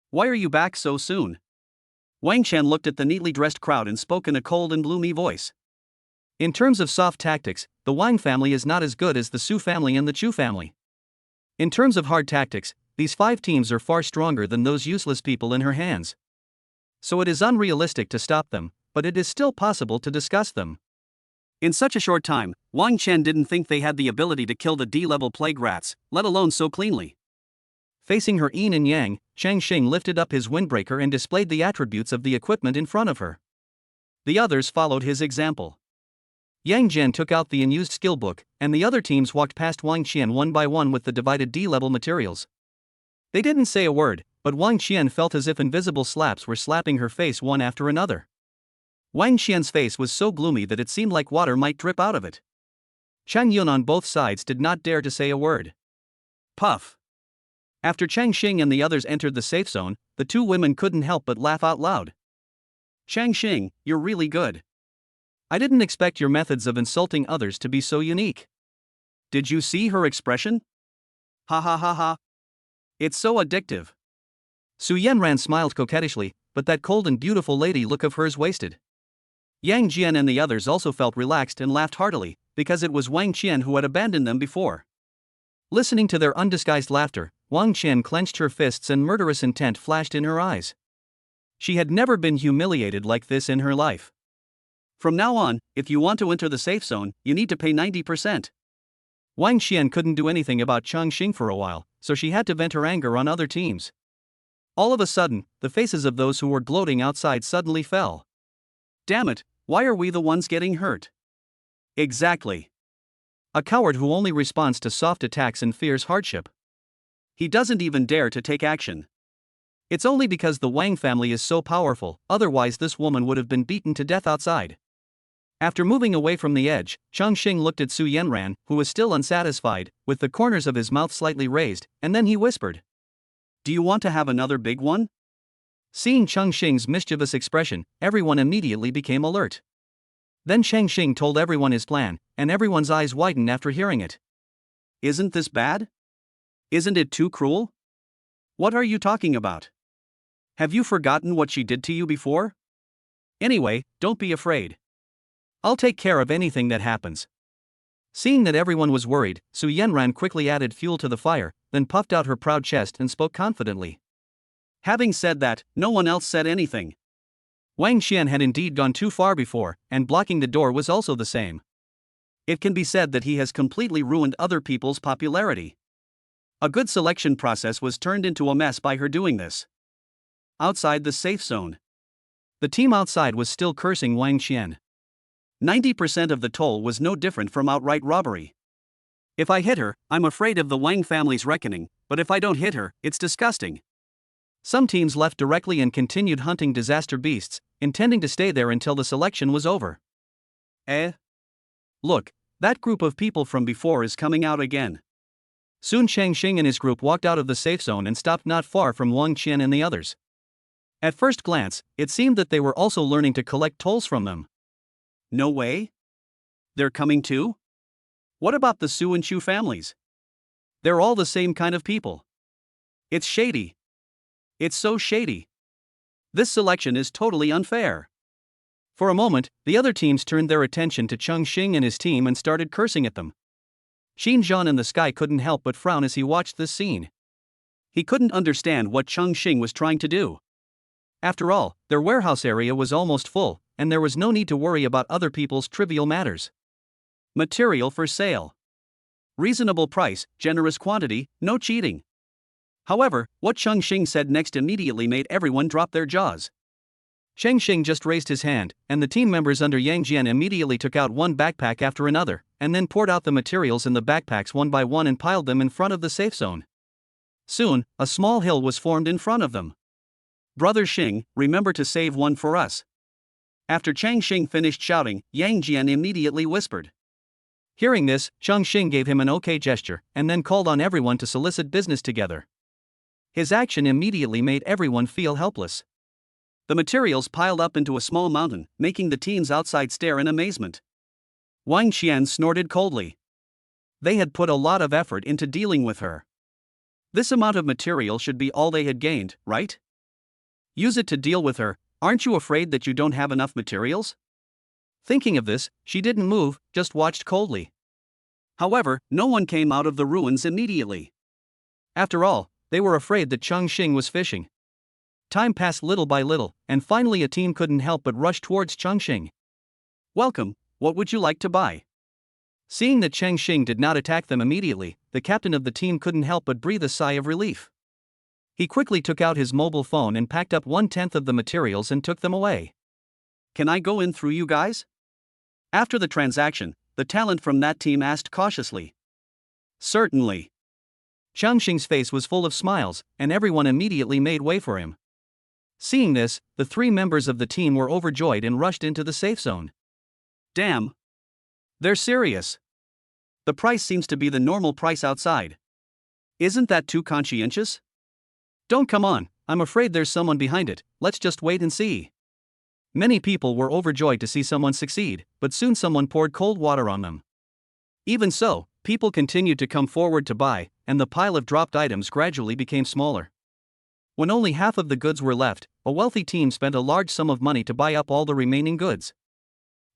Why are you back so soon? Wang Qian looked at the neatly dressed crowd and spoke in a cold and gloomy voice. In terms of soft tactics, the Wang family is not as good as the Su family and the Chu family. In terms of hard tactics, these 5 teams are far stronger than those useless people in her hands. So it is unrealistic to stop them, but it is still possible to discuss them. In such a short time, Wang Qian didn't think they had the ability to kill the D-level plague rats, let alone so cleanly. Facing her yin and yang, Chongqing lifted up his windbreaker and displayed the attributes of the equipment in front of her. The others followed his example. Yang Jian took out the unused skill book, and the other teams walked past Wang Qian one by one with the divided D-level materials. They didn't say a word, but Wang Qian felt as if invisible slaps were slapping her face one after another. Wang Qian's face was so gloomy that it seemed like water might drip out of it. Chang Yun on both sides did not dare to say a word. Puff. After Chongqing and the others entered the safe zone, the 2 women couldn't help but laugh out loud. Chongqing, you're really good. I didn't expect your methods of insulting others to be so unique. Did you see her expression? Ha ha ha ha. It's so addictive. Su Yanran smiled coquettishly, but that cold and beautiful lady look of hers wasted. Yang Jian and the others also felt relaxed and laughed heartily, because it was Wang Qian who had abandoned them before. Listening to their undisguised laughter, Wang Qian clenched her fists and murderous intent flashed in her eyes. She had never been humiliated like this in her life. From now on, if you want to enter the safe zone, you need to pay 90%. Wang Qian couldn't do anything about Chongqing for a while, so she had to vent her anger on other teams. All of a sudden, the faces of those who were gloating outside suddenly fell. Damn it, why are we the ones getting hurt? Exactly. A coward who only responds to soft attacks and fears hardship. He doesn't even dare to take action. It's only because the Wang family is so powerful, otherwise this woman would have been beaten to death outside. After moving away from the edge, Chongqing looked at Su Yanran, who was still unsatisfied, with the corners of his mouth slightly raised, and then he whispered. Do you want to have another big one? Seeing Chongqing's mischievous expression, everyone immediately became alert. Then Chongqing told everyone his plan, and everyone's eyes widened after hearing it. Isn't this bad? Isn't it too cruel? What are you talking about? Have you forgotten what she did to you before? Anyway, don't be afraid. I'll take care of anything that happens. Seeing that everyone was worried, Su Yanran quickly added fuel to the fire, then puffed out her proud chest and spoke confidently. Having said that, no one else said anything. Wang Qian had indeed gone too far before, and blocking the door was also the same. It can be said that he has completely ruined other people's popularity. A good selection process was turned into a mess by her doing this. Outside the safe zone, the team outside was still cursing Wang Qian. 90% of the toll was no different from outright robbery. If I hit her, I'm afraid of the Wang family's reckoning, but if I don't hit her, it's disgusting. Some teams left directly and continued hunting disaster beasts, intending to stay there until the selection was over. Look, that group of people from before is coming out again. Soon Chongqing and his group walked out of the safe zone and stopped not far from Wang Qian and the others. At first glance, it seemed that they were also learning to collect tolls from them. No way? They're coming too? What about the Su and Chu families? They're all the same kind of people. It's shady. It's so shady. This selection is totally unfair. For a moment, the other teams turned their attention to Chongqing and his team and started cursing at them. Xin Zhan in the sky couldn't help but frown as he watched this scene. He couldn't understand what Chongqing was trying to do. After all, their warehouse area was almost full, and there was no need to worry about other people's trivial matters. Material for sale. Reasonable price, generous quantity, no cheating. However, what Chongqing said next immediately made everyone drop their jaws. Chongqing just raised his hand, and the team members under Yang Jian immediately took out one backpack after another, and then poured out the materials in the backpacks one by one and piled them in front of the safe zone. Soon, a small hill was formed in front of them. Brother Xing, remember to save one for us. After Changqing finished shouting, Yang Jian immediately whispered. Hearing this, Chongqing gave him an okay gesture, and then called on everyone to solicit business together. His action immediately made everyone feel helpless. The materials piled up into a small mountain, making the teams outside stare in amazement. Wang Qian snorted coldly. They had put a lot of effort into dealing with her. This amount of material should be all they had gained, right? Use it to deal with her. Aren't you afraid that you don't have enough materials? Thinking of this, she didn't move, just watched coldly. However, no one came out of the ruins immediately. After all, they were afraid that Chongqing was fishing. Time passed little by little, and finally a team couldn't help but rush towards Chongqing. Welcome, what would you like to buy? Seeing that Chongqing did not attack them immediately, the captain of the team couldn't help but breathe a sigh of relief. He quickly took out his mobile phone and packed up 1/10 of the materials and took them away. Can I go in through you guys? After the transaction, the talent from that team asked cautiously. Certainly. Chongqing's face was full of smiles, and everyone immediately made way for him. Seeing this, the 3 members of the team were overjoyed and rushed into the safe zone. Damn. They're serious. The price seems to be the normal price outside. Isn't that too conscientious? Don't come on, I'm afraid there's someone behind it, let's just wait and see. Many people were overjoyed to see someone succeed, but soon someone poured cold water on them. Even so, people continued to come forward to buy, and the pile of dropped items gradually became smaller. When only half of the goods were left, a wealthy team spent a large sum of money to buy up all the remaining goods.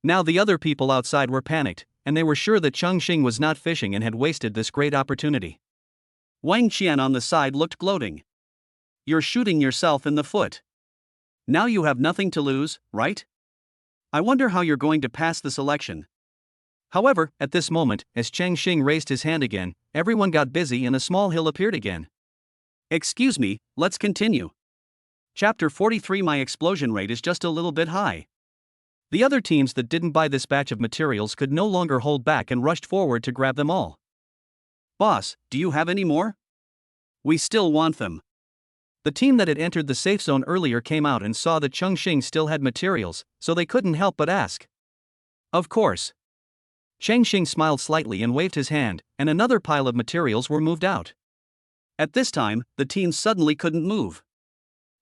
Now the other people outside were panicked, and they were sure that Chongqing was not fishing and had wasted this great opportunity. Wang Qian on the side looked gloating. You're shooting yourself in the foot. Now you have nothing to lose, right? I wonder how you're going to pass this election. However, at this moment, as Chongqing raised his hand again, everyone got busy and a small hill appeared again. Excuse me, let's continue. Chapter 43. My explosion rate is just a little bit high. The other teams that didn't buy this batch of materials could no longer hold back and rushed forward to grab them all. Boss, do you have any more? We still want them. The team that had entered the safe zone earlier came out and saw that Chongqing still had materials, so they couldn't help but ask. Of course. Chongqing smiled slightly and waved his hand, and another pile of materials were moved out. At this time, the teams suddenly couldn't move.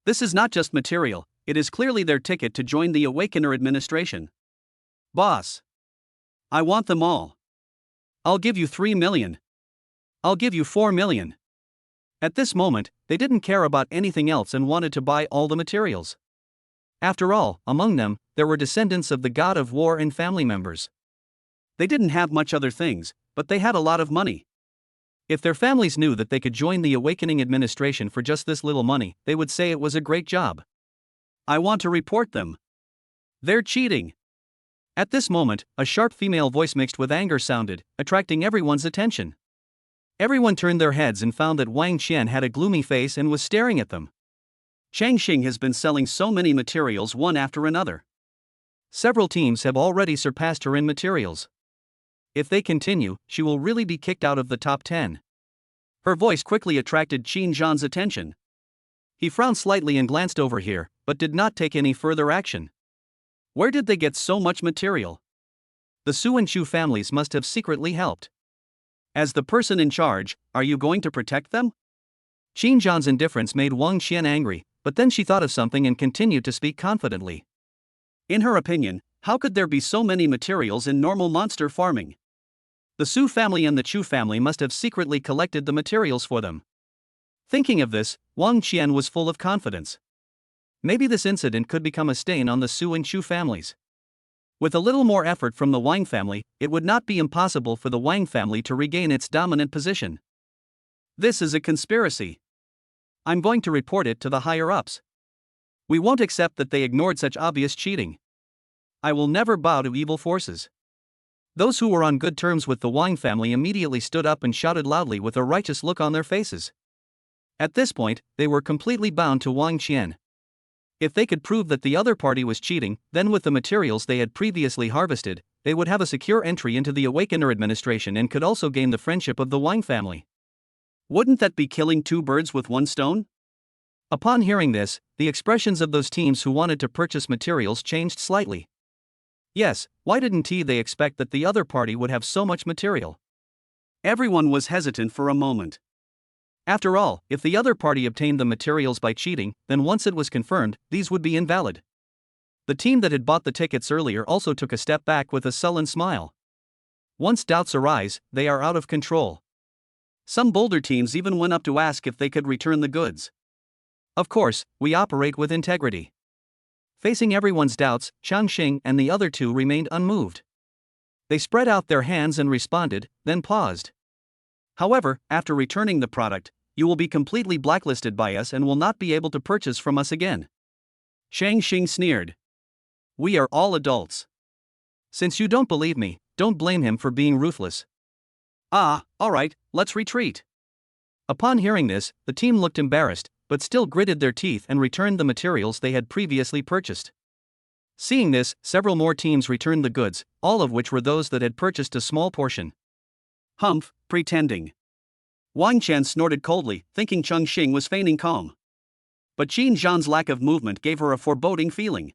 This is not just material, it is clearly their ticket to join the Awakener administration. Boss. I want them all. I'll give you 3 million. I'll give you 4 million. At this moment, they didn't care about anything else and wanted to buy all the materials. After all, among them, there were descendants of the god of war and family members. They didn't have much other things, but they had a lot of money. If their families knew that they could join the Awakening administration for just this little money, they would say it was a great job. I want to report them. They're cheating. At this moment, a sharp female voice mixed with anger sounded, attracting everyone's attention. Everyone turned their heads and found that Wang Qian had a gloomy face and was staring at them. Changqing has been selling so many materials one after another. Several teams have already surpassed her in materials. If they continue, she will really be kicked out of the top 10. Her voice quickly attracted Qin Zhan's attention. He frowned slightly and glanced over here, but did not take any further action. Where did they get so much material? The Su and Chu families must have secretly helped. As the person in charge, are you going to protect them? Qin Zhan's indifference made Wang Qian angry, but then she thought of something and continued to speak confidently. In her opinion, how could there be so many materials in normal monster farming? The Su family and the Chu family must have secretly collected the materials for them. Thinking of this, Wang Qian was full of confidence. Maybe this incident could become a stain on the Su and Chu families. With a little more effort from the Wang family, it would not be impossible for the Wang family to regain its dominant position. This is a conspiracy. I'm going to report it to the higher-ups. We won't accept that they ignored such obvious cheating. I will never bow to evil forces. Those who were on good terms with the Wang family immediately stood up and shouted loudly with a righteous look on their faces. At this point, they were completely bound to Wang Qian. If they could prove that the other party was cheating, then with the materials they had previously harvested, they would have a secure entry into the Awakener administration and could also gain the friendship of the Wang family. Wouldn't that be killing 2 birds with 1 stone? Upon hearing this, the expressions of those teams who wanted to purchase materials changed slightly. Yes, why didn't they expect that the other party would have so much material? Everyone was hesitant for a moment. After all, if the other party obtained the materials by cheating, then once it was confirmed, these would be invalid. The team that had bought the tickets earlier also took a step back with a sullen smile. Once doubts arise, they are out of control. Some bolder teams even went up to ask if they could return the goods. Of course, we operate with integrity. Facing everyone's doubts, Chongqing and the other two remained unmoved. They spread out their hands and responded, then paused. However, after returning the product, you will be completely blacklisted by us and will not be able to purchase from us again. Chongqing sneered. We are all adults. Since you don't believe me, don't blame him for being ruthless. All right, let's retreat. Upon hearing this, the team looked embarrassed, but still gritted their teeth and returned the materials they had previously purchased. Seeing this, several more teams returned the goods, all of which were those that had purchased a small portion. Humph, pretending. Wang Qian snorted coldly, thinking Chongqing was feigning calm. But Qin Zhan's lack of movement gave her a foreboding feeling.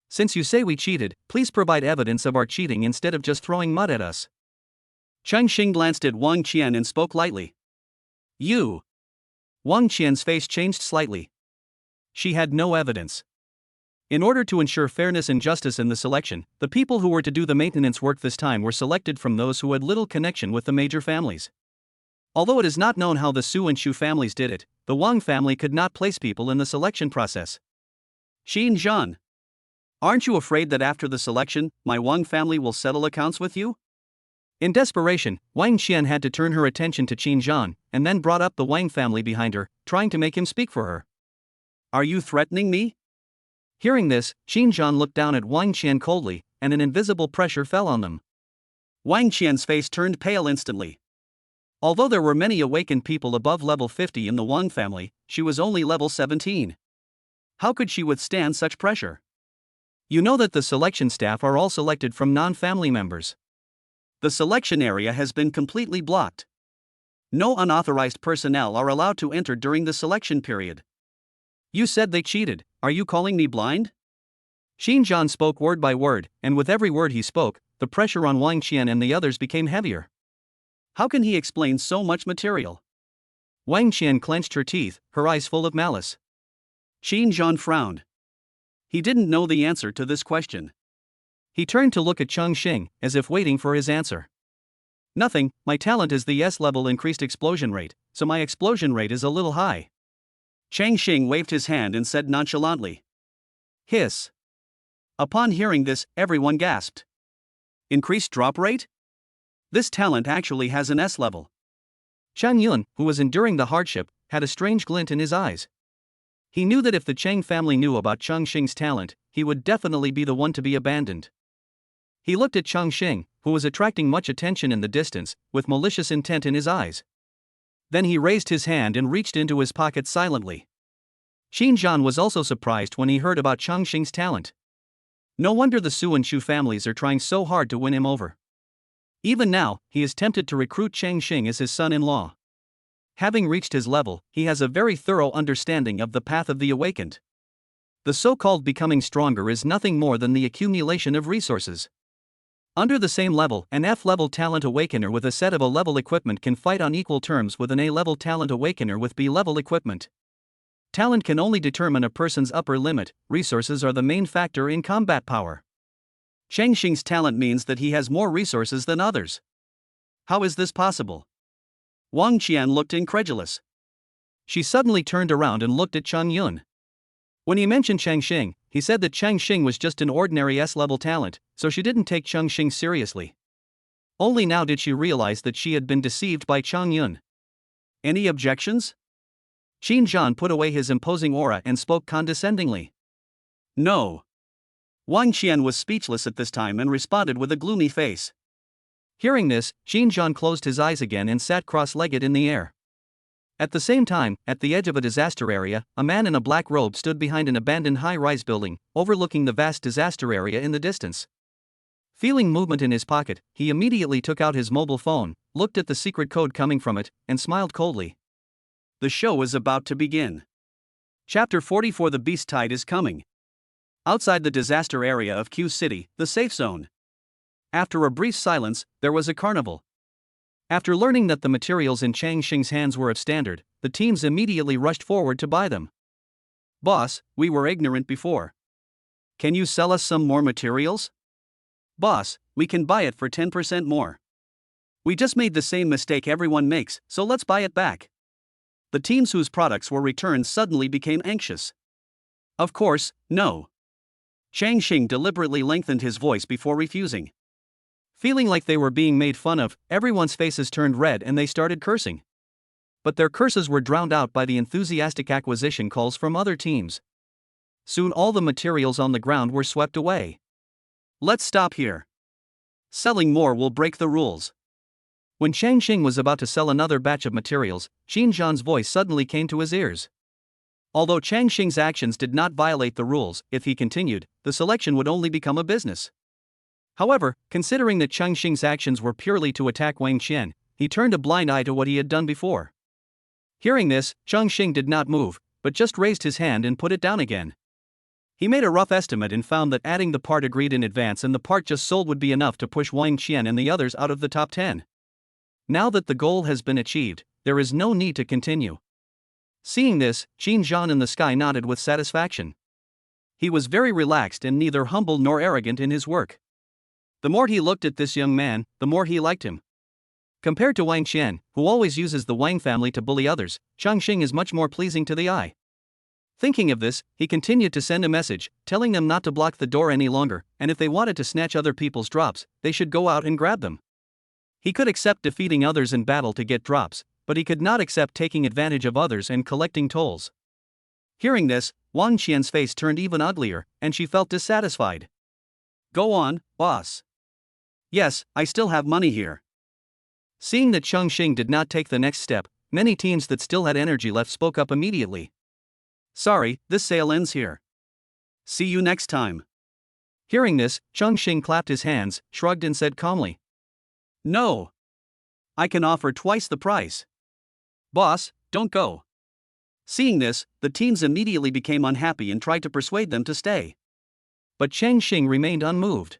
Since you say we cheated, please provide evidence of our cheating instead of just throwing mud at us. Chongqing glanced at Wang Qian and spoke lightly. You. Wang Qian's face changed slightly. She had no evidence. In order to ensure fairness and justice in the selection, the people who were to do the maintenance work this time were selected from those who had little connection with the major families. Although it is not known how the Su and Shu families did it, the Wang family could not place people in the selection process. Qin Zhan. Aren't you afraid that after the selection, my Wang family will settle accounts with you? In desperation, Wang Qian had to turn her attention to Qin Zhan, and then brought up the Wang family behind her, trying to make him speak for her. Are you threatening me? Hearing this, Qin Zhan looked down at Wang Qian coldly, and an invisible pressure fell on them. Wang Qian's face turned pale instantly. Although there were many awakened people above level 50 in the Wang family, she was only level 17. How could she withstand such pressure? You know that the selection staff are all selected from non-family members. The selection area has been completely blocked. No unauthorized personnel are allowed to enter during the selection period. You said they cheated, are you calling me blind? Qin Zhan spoke word by word, and with every word he spoke, the pressure on Wang Qian and the others became heavier. How can he explain so much material? Wang Qian clenched her teeth, her eyes full of malice. Qin Zhan frowned. He didn't know the answer to this question. He turned to look at Chongqing, as if waiting for his answer. Nothing, my talent is the S-level increased explosion rate, so my explosion rate is a little high. Chongqing waved his hand and said nonchalantly. Hiss. Upon hearing this, everyone gasped. Increased drop rate? This talent actually has an S-level. Chang Yun, who was enduring the hardship, had a strange glint in his eyes. He knew that if the Chang family knew about Chongqing's talent, he would definitely be the one to be abandoned. He looked at Chongqing, who was attracting much attention in the distance, with malicious intent in his eyes. Then he raised his hand and reached into his pocket silently. Qin Zhan was also surprised when he heard about Chongqing's talent. No wonder the Su and Shu families are trying so hard to win him over. Even now, he is tempted to recruit Chongqing as his son-in-law. Having reached his level, he has a very thorough understanding of the path of the awakened. The so-called becoming stronger is nothing more than the accumulation of resources. Under the same level, an F-level talent awakener with a set of A-level equipment can fight on equal terms with an A-level talent awakener with B-level equipment. Talent can only determine a person's upper limit, resources are the main factor in combat power. Chongqing's talent means that he has more resources than others. How is this possible? Wang Qian looked incredulous. She suddenly turned around and looked at Chang Yun. When he mentioned Chongqing, he said that Chongqing was just an ordinary S-level talent, so she didn't take Chongqing seriously. Only now did she realize that she had been deceived by Chang Yun. Any objections? Qin Zhan put away his imposing aura and spoke condescendingly. No. Wang Qian was speechless at this time and responded with a gloomy face. Hearing this, Qin Zhan closed his eyes again and sat cross-legged in the air. At the same time, at the edge of a disaster area, a man in a black robe stood behind an abandoned high-rise building, overlooking the vast disaster area in the distance. Feeling movement in his pocket, he immediately took out his mobile phone, looked at the secret code coming from it, and smiled coldly. The show is about to begin. Chapter 44 The Beast Tide is coming. Outside the disaster area of Q City, the safe zone. After a brief silence, there was a carnival. After learning that the materials in Chongqing's hands were of standard, the teams immediately rushed forward to buy them. Boss, we were ignorant before. Can you sell us some more materials? Boss, we can buy it for 10% more. We just made the same mistake everyone makes, so let's buy it back. The teams whose products were returned suddenly became anxious. Of course, no. Chongqing deliberately lengthened his voice before refusing. Feeling like they were being made fun of, everyone's faces turned red and they started cursing. But their curses were drowned out by the enthusiastic acquisition calls from other teams. Soon all the materials on the ground were swept away. Let's stop here. Selling more will break the rules. When Chongqing was about to sell another batch of materials, Qin Zhan's voice suddenly came to his ears. Although Chongqing's actions did not violate the rules, if he continued, the selection would only become a business. However, considering that Chongqing's actions were purely to attack Wang Qian, he turned a blind eye to what he had done before. Hearing this, Chongqing did not move, but just raised his hand and put it down again. He made a rough estimate and found that adding the part agreed in advance and the part just sold would be enough to push Wang Qian and the others out of the top 10. Now that the goal has been achieved, there is no need to continue. Seeing this, Qin Zhan in the sky nodded with satisfaction. He was very relaxed and neither humble nor arrogant in his work. The more he looked at this young man, the more he liked him. Compared to Wang Qian, who always uses the Wang family to bully others, Chongqing is much more pleasing to the eye. Thinking of this, he continued to send a message, telling them not to block the door any longer, and if they wanted to snatch other people's drops, they should go out and grab them. He could accept defeating others in battle to get drops, but he could not accept taking advantage of others and collecting tolls. Hearing this, Wang Qian's face turned even uglier, and she felt dissatisfied. Go on, boss. Yes, I still have money here. Seeing that Chongqing did not take the next step, many teams that still had energy left spoke up immediately. Sorry, this sale ends here. See you next time. Hearing this, Chongqing clapped his hands, shrugged and said calmly. No. I can offer twice the price. Boss, don't go. Seeing this, the teams immediately became unhappy and tried to persuade them to stay. But Chongqing remained unmoved.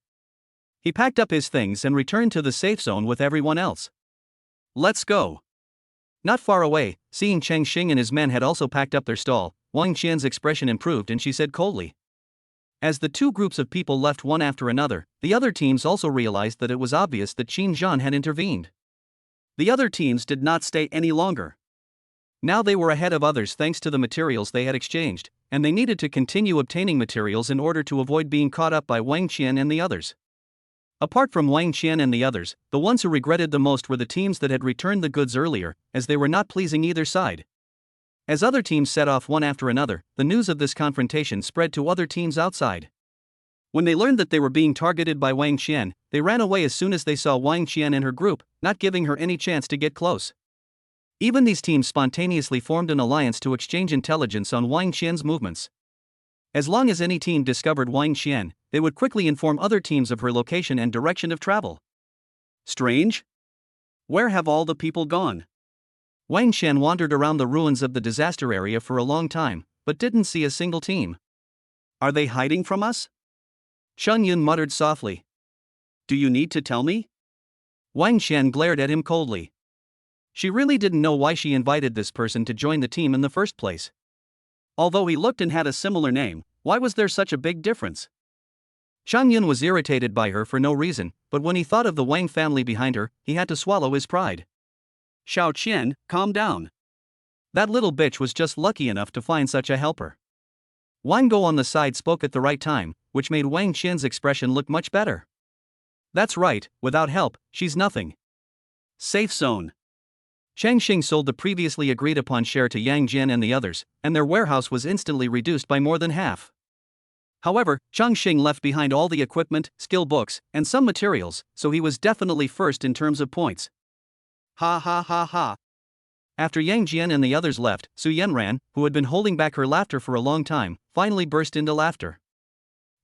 He packed up his things and returned to the safe zone with everyone else. Let's go. Not far away, seeing Chongqing and his men had also packed up their stall, Wang Qian's expression improved and she said coldly. As the two groups of people left one after another, the other teams also realized that it was obvious that Qin Zhan had intervened. The other teams did not stay any longer. Now they were ahead of others thanks to the materials they had exchanged, and they needed to continue obtaining materials in order to avoid being caught up by Wang Qian and the others. Apart from Wang Qian and the others, the ones who regretted the most were the teams that had returned the goods earlier, as they were not pleasing either side. As other teams set off one after another, the news of this confrontation spread to other teams outside. When they learned that they were being targeted by Wang Qian, they ran away as soon as they saw Wang Qian and her group, not giving her any chance to get close. Even these teams spontaneously formed an alliance to exchange intelligence on Wang Qian's movements. As long as any team discovered Wang Qian, they would quickly inform other teams of her location and direction of travel. Strange? Where have all the people gone? Wang Qian wandered around the ruins of the disaster area for a long time, but didn't see a single team. Are they hiding from us? Chun Yun muttered softly. Do you need to tell me? Wang Qian glared at him coldly. She really didn't know why she invited this person to join the team in the first place. Although he looked and had a similar name, why was there such a big difference? Chang Yun was irritated by her for no reason, but when he thought of the Wang family behind her, he had to swallow his pride. Xiao Qian, calm down. That little bitch was just lucky enough to find such a helper. Wang Go on the side spoke at the right time, which made Wang Qian's expression look much better. That's right, without help, she's nothing. Safe zone. Chongqing sold the previously agreed upon share to Yang Jian and the others, and their warehouse was instantly reduced by more than half. However, Chongqing left behind all the equipment, skill books, and some materials, so he was definitely first in terms of points. Ha ha ha ha. After Yang Jian and the others left, Su Yanran, who had been holding back her laughter for a long time, finally burst into laughter.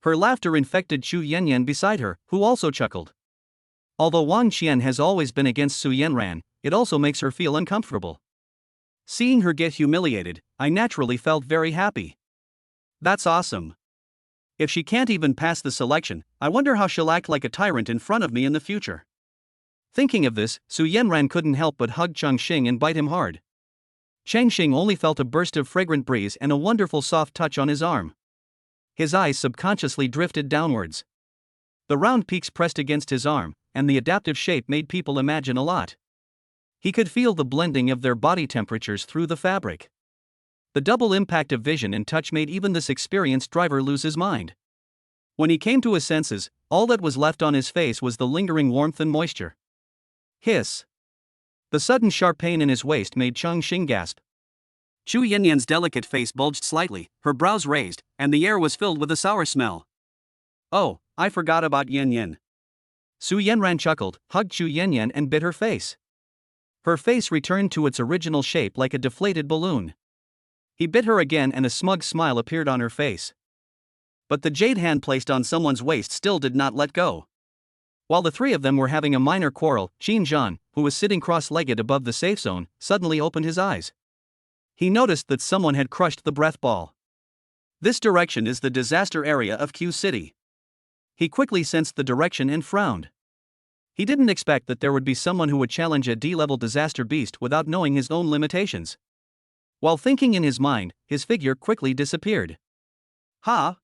Her laughter infected Chu Yanyan beside her, who also chuckled. Although Wang Qian has always been against Su Yanran, it also makes her feel uncomfortable. Seeing her get humiliated, I naturally felt very happy. That's awesome. If she can't even pass the selection, I wonder how she'll act like a tyrant in front of me in the future. Thinking of this, Su Yanran couldn't help but hug Chongqing and bite him hard. Chongqing only felt a burst of fragrant breeze and a wonderful soft touch on his arm. His eyes subconsciously drifted downwards. The round peaks pressed against his arm, and the adaptive shape made people imagine a lot. He could feel the blending of their body temperatures through the fabric. The double impact of vision and touch made even this experienced driver lose his mind. When he came to his senses, all that was left on his face was the lingering warmth and moisture. Hiss. The sudden sharp pain in his waist made Chongqing gasp. Chu Yanyan's delicate face bulged slightly, her brows raised, and the air was filled with a sour smell. Oh, I forgot about Yanyan. Su Yanran chuckled, hugged Chu Yanyan and bit her face. Her face returned to its original shape like a deflated balloon. He bit her again and a smug smile appeared on her face. But the jade hand placed on someone's waist still did not let go. While the three of them were having a minor quarrel, Qin Zhan, who was sitting cross-legged above the safe zone, suddenly opened his eyes. He noticed that someone had crushed the breath ball. This direction is the disaster area of Q City. He quickly sensed the direction and frowned. He didn't expect that there would be someone who would challenge a D-level disaster beast without knowing his own limitations. While thinking in his mind, his figure quickly disappeared. Ha!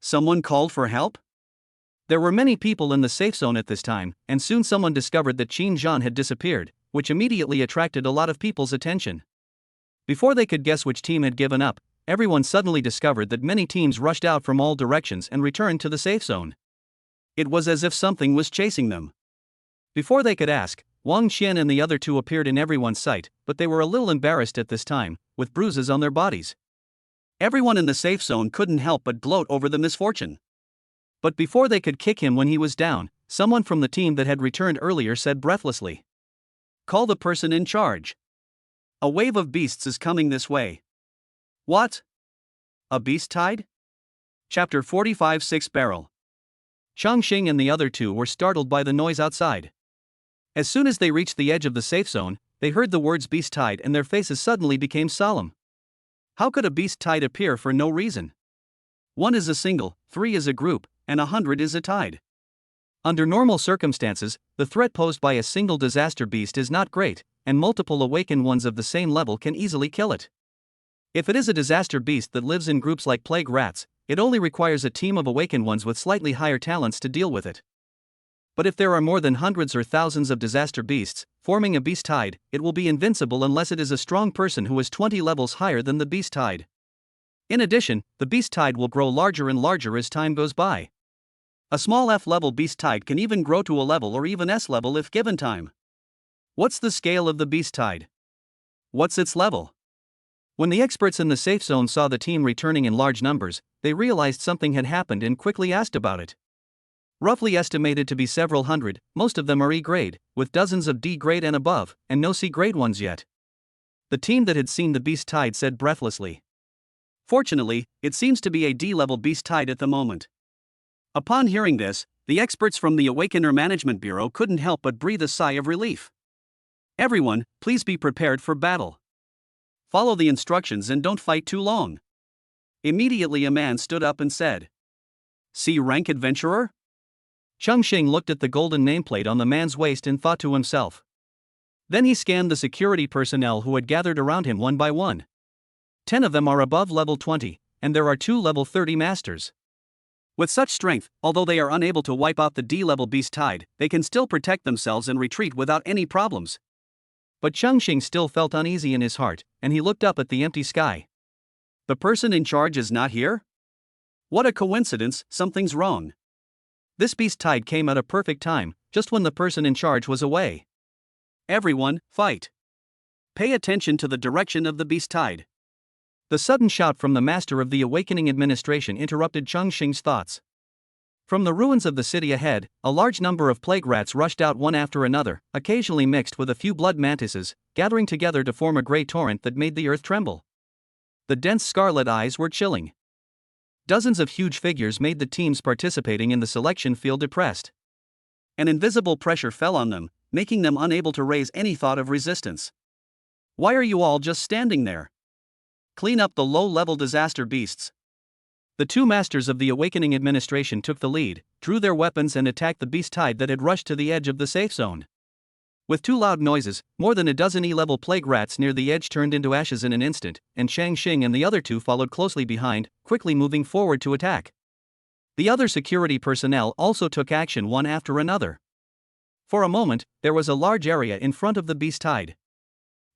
Someone called for help? There were many people in the safe zone at this time, and soon someone discovered that Qin Zhan had disappeared, which immediately attracted a lot of people's attention. Before they could guess which team had given up, everyone suddenly discovered that many teams rushed out from all directions and returned to the safe zone. It was as if something was chasing them. Before they could ask, Wang Qian and the other two appeared in everyone's sight, but they were a little embarrassed at this time, with bruises on their bodies. Everyone in the safe zone couldn't help but gloat over the misfortune. But before they could kick him when he was down, someone from the team that had returned earlier said breathlessly, "Call the person in charge. A wave of beasts is coming this way." What? A beast tide? Chapter 45 Six Barrel. Chongqing and the other two were startled by the noise outside. As soon as they reached the edge of the safe zone, they heard the words beast tide and their faces suddenly became solemn. How could a beast tide appear for no reason? 1 is a single, 3 is a group, and 100 is a tide. Under normal circumstances, the threat posed by a single disaster beast is not great, and multiple awakened ones of the same level can easily kill it. If it is a disaster beast that lives in groups like plague rats, it only requires a team of awakened ones with slightly higher talents to deal with it. But if there are more than hundreds or thousands of disaster beasts, forming a beast tide, it will be invincible unless it is a strong person who is 20 levels higher than the beast tide. In addition, the beast tide will grow larger and larger as time goes by. A small F-level beast tide can even grow to a level or even S-level if given time. What's the scale of the beast tide? What's its level? When the experts in the safe zone saw the team returning in large numbers, they realized something had happened and quickly asked about it. Roughly estimated to be several hundred, most of them are E-grade, with dozens of D-grade and above, and no C-grade ones yet. The team that had seen the beast tide said breathlessly. Fortunately, it seems to be a D-level beast tide at the moment. Upon hearing this, the experts from the Awakener Management Bureau couldn't help but breathe a sigh of relief. Everyone, please be prepared for battle. Follow the instructions and don't fight too long. Immediately a man stood up and said, "C-rank adventurer?" Chongqing looked at the golden nameplate on the man's waist and thought to himself. Then he scanned the security personnel who had gathered around him one by one. 10 of them are above level 20, and there are 2 level 30 masters. With such strength, although they are unable to wipe out the D-level beast tide, they can still protect themselves and retreat without any problems. But Chongqing still felt uneasy in his heart, and he looked up at the empty sky. The person in charge is not here? What a coincidence, something's wrong. This beast tide came at a perfect time, just when the person in charge was away. Everyone, fight. Pay attention to the direction of the beast tide. The sudden shout from the master of the Awakening Administration interrupted Chongqing's thoughts. From the ruins of the city ahead, a large number of plague rats rushed out one after another, occasionally mixed with a few blood mantises, gathering together to form a grey torrent that made the earth tremble. The dense scarlet eyes were chilling. Dozens of huge figures made the teams participating in the selection feel depressed. An invisible pressure fell on them, making them unable to raise any thought of resistance. Why are you all just standing there? Clean up the low-level disaster beasts. The two masters of the Awakening Administration took the lead, drew their weapons and attacked the beast tide that had rushed to the edge of the safe zone. With two loud noises, more than a dozen E-level plague rats near the edge turned into ashes in an instant, and Chongqing and the other two followed closely behind, quickly moving forward to attack. The other security personnel also took action one after another. For a moment, there was a large area in front of the beast tide.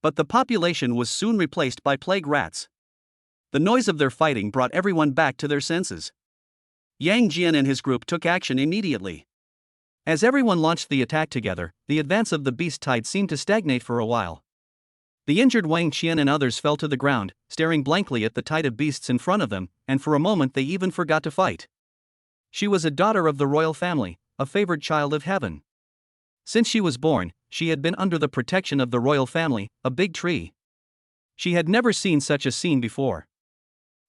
But the population was soon replaced by plague rats. The noise of their fighting brought everyone back to their senses. Yang Jian and his group took action immediately. As everyone launched the attack together, the advance of the beast tide seemed to stagnate for a while. The injured Wang Qian and others fell to the ground, staring blankly at the tide of beasts in front of them, and for a moment they even forgot to fight. She was a daughter of the royal family, a favored child of heaven. Since she was born, she had been under the protection of the royal family, a big tree. She had never seen such a scene before.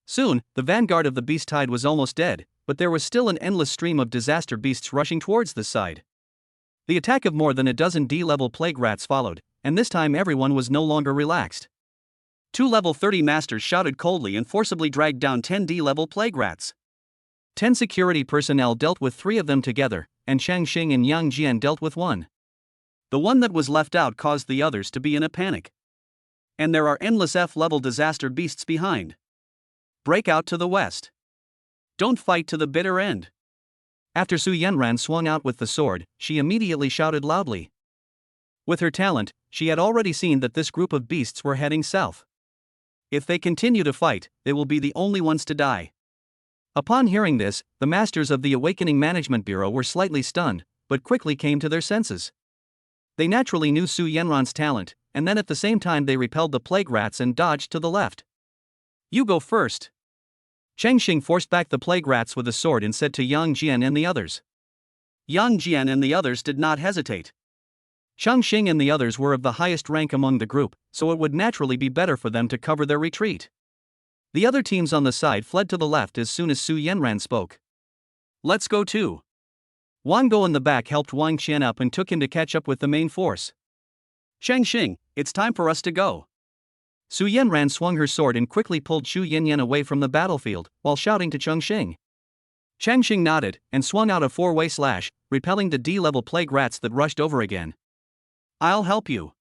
Soon, the vanguard of the beast tide was almost dead, but there was still an endless stream of disaster beasts rushing towards the side. The attack of more than a dozen D-level plague rats followed, and this time everyone was no longer relaxed. Two level 30 masters shouted coldly and forcibly dragged down 10 D-level plague rats. 10 security personnel dealt with 3 of them together, and Chongqing and Yang Jian dealt with 1. The one that was left out caused the others to be in a panic. And there are endless F-level disaster beasts behind. Break out to the west. Don't fight to the bitter end. After Su Yanran swung out with the sword, she immediately shouted loudly. With her talent, she had already seen that this group of beasts were heading south. If they continue to fight, they will be the only ones to die. Upon hearing this, the masters of the Awakening Management Bureau were slightly stunned, but quickly came to their senses. They naturally knew Su Yanran's talent, and then at the same time they repelled the plague rats and dodged to the left. You go first. Chongqing forced back the plague rats with a sword and said to Yang Jian and the others. Yang Jian and the others did not hesitate. Chongqing and the others were of the highest rank among the group, so it would naturally be better for them to cover their retreat. The other teams on the side fled to the left as soon as Su Yanran spoke. Let's go too. Wang Go in the back helped Wang Qian up and took him to catch up with the main force. Chongqing, it's time for us to go. Su Yanran swung her sword and quickly pulled Xu Yanyan away from the battlefield, while shouting to Chongqing. Chongqing nodded, and swung out a 4-way slash, repelling the D-level plague rats that rushed over again. I'll help you.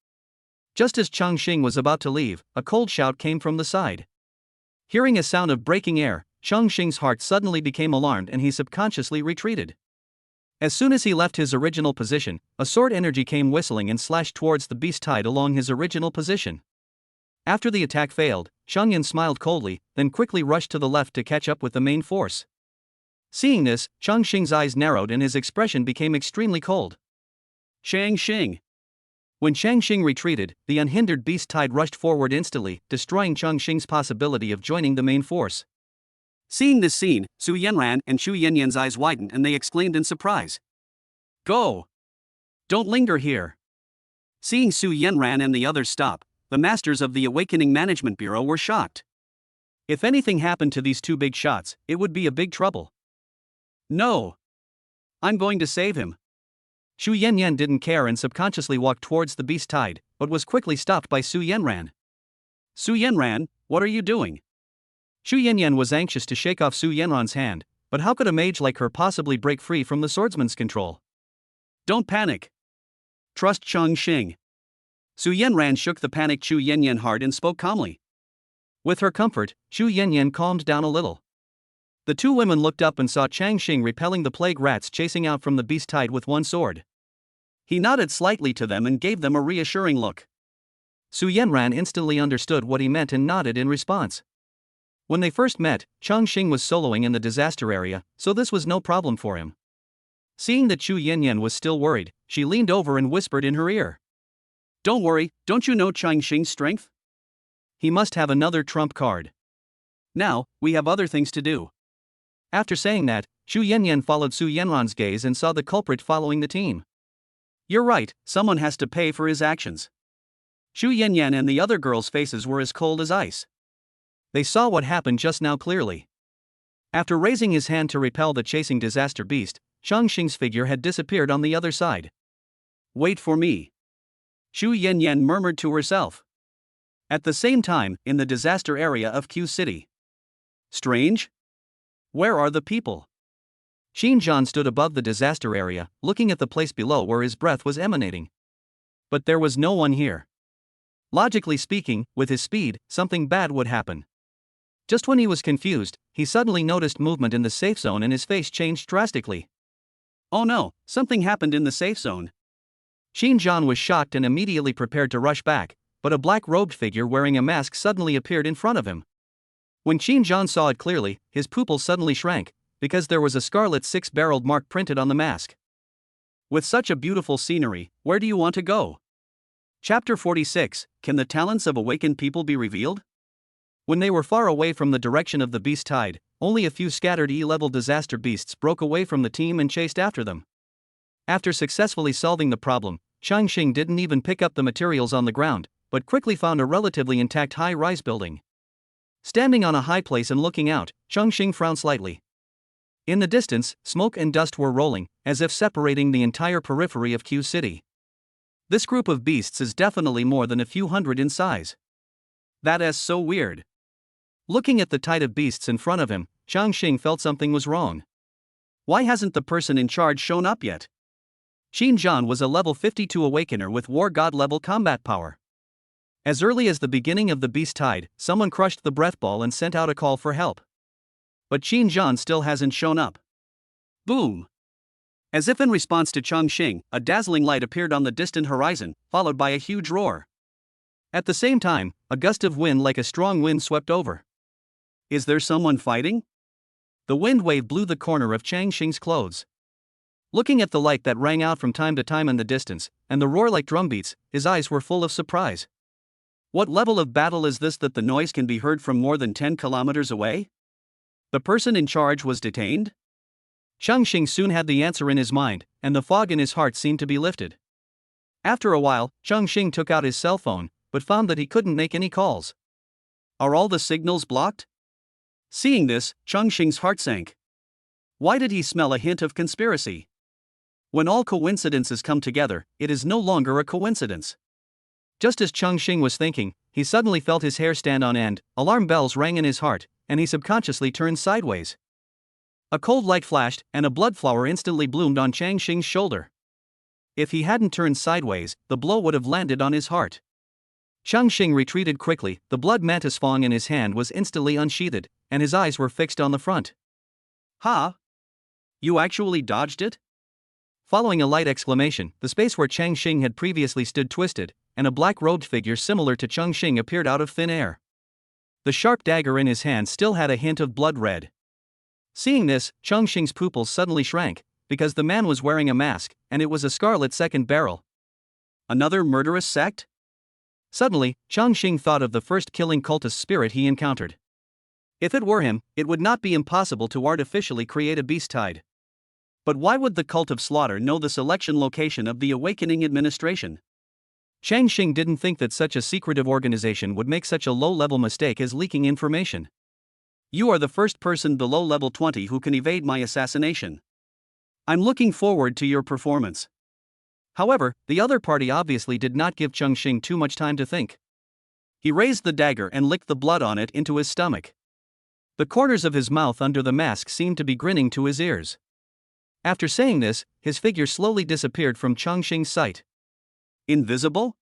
Just as Chongqing was about to leave, a cold shout came from the side. Hearing a sound of breaking air, Chongqing's heart suddenly became alarmed and he subconsciously retreated. As soon as he left his original position, a sword energy came whistling and slashed towards the beast tide along his original position. After the attack failed, Chongqing smiled coldly, then quickly rushed to the left to catch up with the main force. Seeing this, Chongqing's eyes narrowed and his expression became extremely cold. Chongqing. When Chongqing retreated, the unhindered beast tide rushed forward instantly, destroying Chongqing's possibility of joining the main force. Seeing this scene, Su Yanran and Xu Yanyan's eyes widened and they exclaimed in surprise. Go! Don't linger here. Seeing Su Yanran and the others stop, the masters of the Awakening Management Bureau were shocked. If anything happened to these two big shots, it would be a big trouble. No! I'm going to save him. Xu Yanyan didn't care and subconsciously walked towards the beast tide, but was quickly stopped by Su Yanran. Su Yanran, what are you doing? Xu Yanyan was anxious to shake off Su Yanran's hand, but how could a mage like her possibly break free from the swordsman's control? Don't panic. Trust Chongqing. Su Yanran shook the panicked Xu Yanyan hard and spoke calmly. With her comfort, Xu Yanyan calmed down a little. The two women looked up and saw Chongqing repelling the plague rats chasing out from the beast tide with one sword. He nodded slightly to them and gave them a reassuring look. Su Yanran instantly understood what he meant and nodded in response. When they first met, Chongqing was soloing in the disaster area, so this was no problem for him. Seeing that Xu Yanyan was still worried, she leaned over and whispered in her ear. Don't worry, don't you know Chongqing's strength? He must have another trump card. Now, we have other things to do. After saying that, Xu Yanyan followed Su Yanran's gaze and saw the culprit following the team. You're right, someone has to pay for his actions. Xu Yanyan and the other girls' faces were as cold as ice. They saw what happened just now clearly. After raising his hand to repel the chasing disaster beast, Chongqing's figure had disappeared on the other side. Wait for me. Xu Yanyan murmured to herself. At the same time, in the disaster area of Q City. Strange? Where are the people? Xinjiang stood above the disaster area, looking at the place below where his breath was emanating. But there was no one here. Logically speaking, with his speed, something bad would happen. Just when he was confused, he suddenly noticed movement in the safe zone and his face changed drastically. Oh no, something happened in the safe zone. Xinjiang was shocked and immediately prepared to rush back, but a black-robed figure wearing a mask suddenly appeared in front of him. When Xinjiang saw it clearly, his pupils suddenly shrank, because there was a scarlet six-barreled mark printed on the mask. With such a beautiful scenery, where do you want to go? Chapter 46, Can the talents of awakened people be revealed? When they were far away from the direction of the beast tide, only a few scattered E-level disaster beasts broke away from the team and chased after them. After successfully solving the problem, Chongqing didn't even pick up the materials on the ground, but quickly found a relatively intact high-rise building. Standing on a high place and looking out, Chongqing frowned slightly. In the distance, smoke and dust were rolling, as if separating the entire periphery of Q City. This group of beasts is definitely more than a few hundred in size. That is so weird. Looking at the tide of beasts in front of him, Chongqing felt something was wrong. Why hasn't the person in charge shown up yet? Xinjiang was a level 52 awakener with war god level combat power. As early as the beginning of the beast tide, someone crushed the breath ball and sent out a call for help. But Xinjiang still hasn't shown up. Boom! As if in response to Chongqing, a dazzling light appeared on the distant horizon, followed by a huge roar. At the same time, a gust of wind like a strong wind swept over. Is there someone fighting? The wind wave blew the corner of Chongqing's clothes. Looking at the light that rang out from time to time in the distance, and the roar like drumbeats, his eyes were full of surprise. What level of battle is this that the noise can be heard from more than 10 kilometers away? The person in charge was detained? Chongqing soon had the answer in his mind, and the fog in his heart seemed to be lifted. After a while, Chongqing took out his cell phone, but found that he couldn't make any calls. Are all the signals blocked? Seeing this, Chongqing's heart sank. Why did he smell a hint of conspiracy? When all coincidences come together, it is no longer a coincidence. Just as Chongqing was thinking, he suddenly felt his hair stand on end, alarm bells rang in his heart, and he subconsciously turned sideways. A cold light flashed, and a blood flower instantly bloomed on Chongqing's shoulder. If he hadn't turned sideways, the blow would have landed on his heart. Chongqing retreated quickly, the blood mantis fang in his hand was instantly unsheathed, and his eyes were fixed on the front. Ha! You actually dodged it? Following a light exclamation, the space where Chongqing had previously stood twisted, and a black-robed figure similar to Chongqing appeared out of thin air. The sharp dagger in his hand still had a hint of blood red. Seeing this, Chongqing's pupils suddenly shrank, because the man was wearing a mask, and it was a scarlet second barrel. Another murderous sect? Suddenly, Chongqing thought of the first killing cultist spirit he encountered. If it were him, it would not be impossible to artificially create a beast tide. But why would the cult of slaughter know the selection location of the Awakening Administration? Chongqing didn't think that such a secretive organization would make such a low-level mistake as leaking information. You are the first person below level 20 who can evade my assassination. I'm looking forward to your performance. However, the other party obviously did not give Chongqing too much time to think. He raised the dagger and licked the blood on it into his stomach. The corners of his mouth under the mask seemed to be grinning to his ears. After saying this, his figure slowly disappeared from Chongqing's sight. Invisible?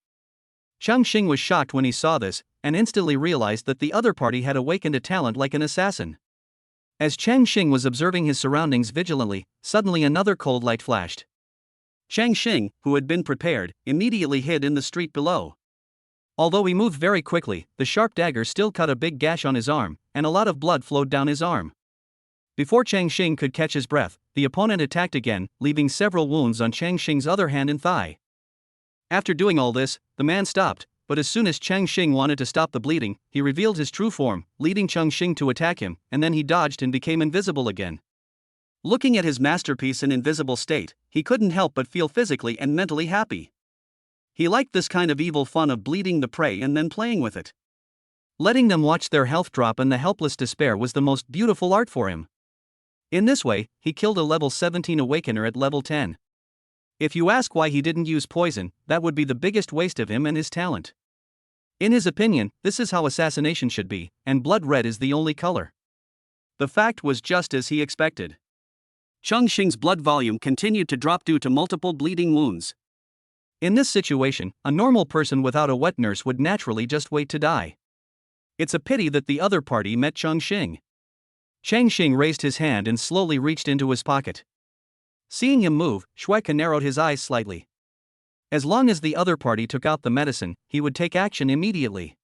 Chongqing was shocked when he saw this, and instantly realized that the other party had awakened a talent like an assassin. As Chongqing was observing his surroundings vigilantly, suddenly another cold light flashed. Chongqing, who had been prepared, immediately hid in the street below. Although he moved very quickly, the sharp dagger still cut a big gash on his arm, and a lot of blood flowed down his arm. Before Chongqing could catch his breath, the opponent attacked again, leaving several wounds on Chongqing's other hand and thigh. After doing all this, the man stopped, but as soon as Chongqing wanted to stop the bleeding, he revealed his true form, leading Chongqing to attack him, and then he dodged and became invisible again. Looking at his masterpiece in invisible state, he couldn't help but feel physically and mentally happy. He liked this kind of evil fun of bleeding the prey and then playing with it. Letting them watch their health drop and the helpless despair was the most beautiful art for him. In this way, he killed a level 17 awakener at level 10. If you ask why he didn't use poison, that would be the biggest waste of him and his talent. In his opinion, this is how assassination should be, and blood red is the only color. The fact was just as he expected. Chongqing's blood volume continued to drop due to multiple bleeding wounds. In this situation, a normal person without a wet nurse would naturally just wait to die. It's a pity that the other party met Chongqing. Chongqing raised his hand and slowly reached into his pocket. Seeing him move, Shueike narrowed his eyes slightly. As long as the other party took out the medicine, he would take action immediately.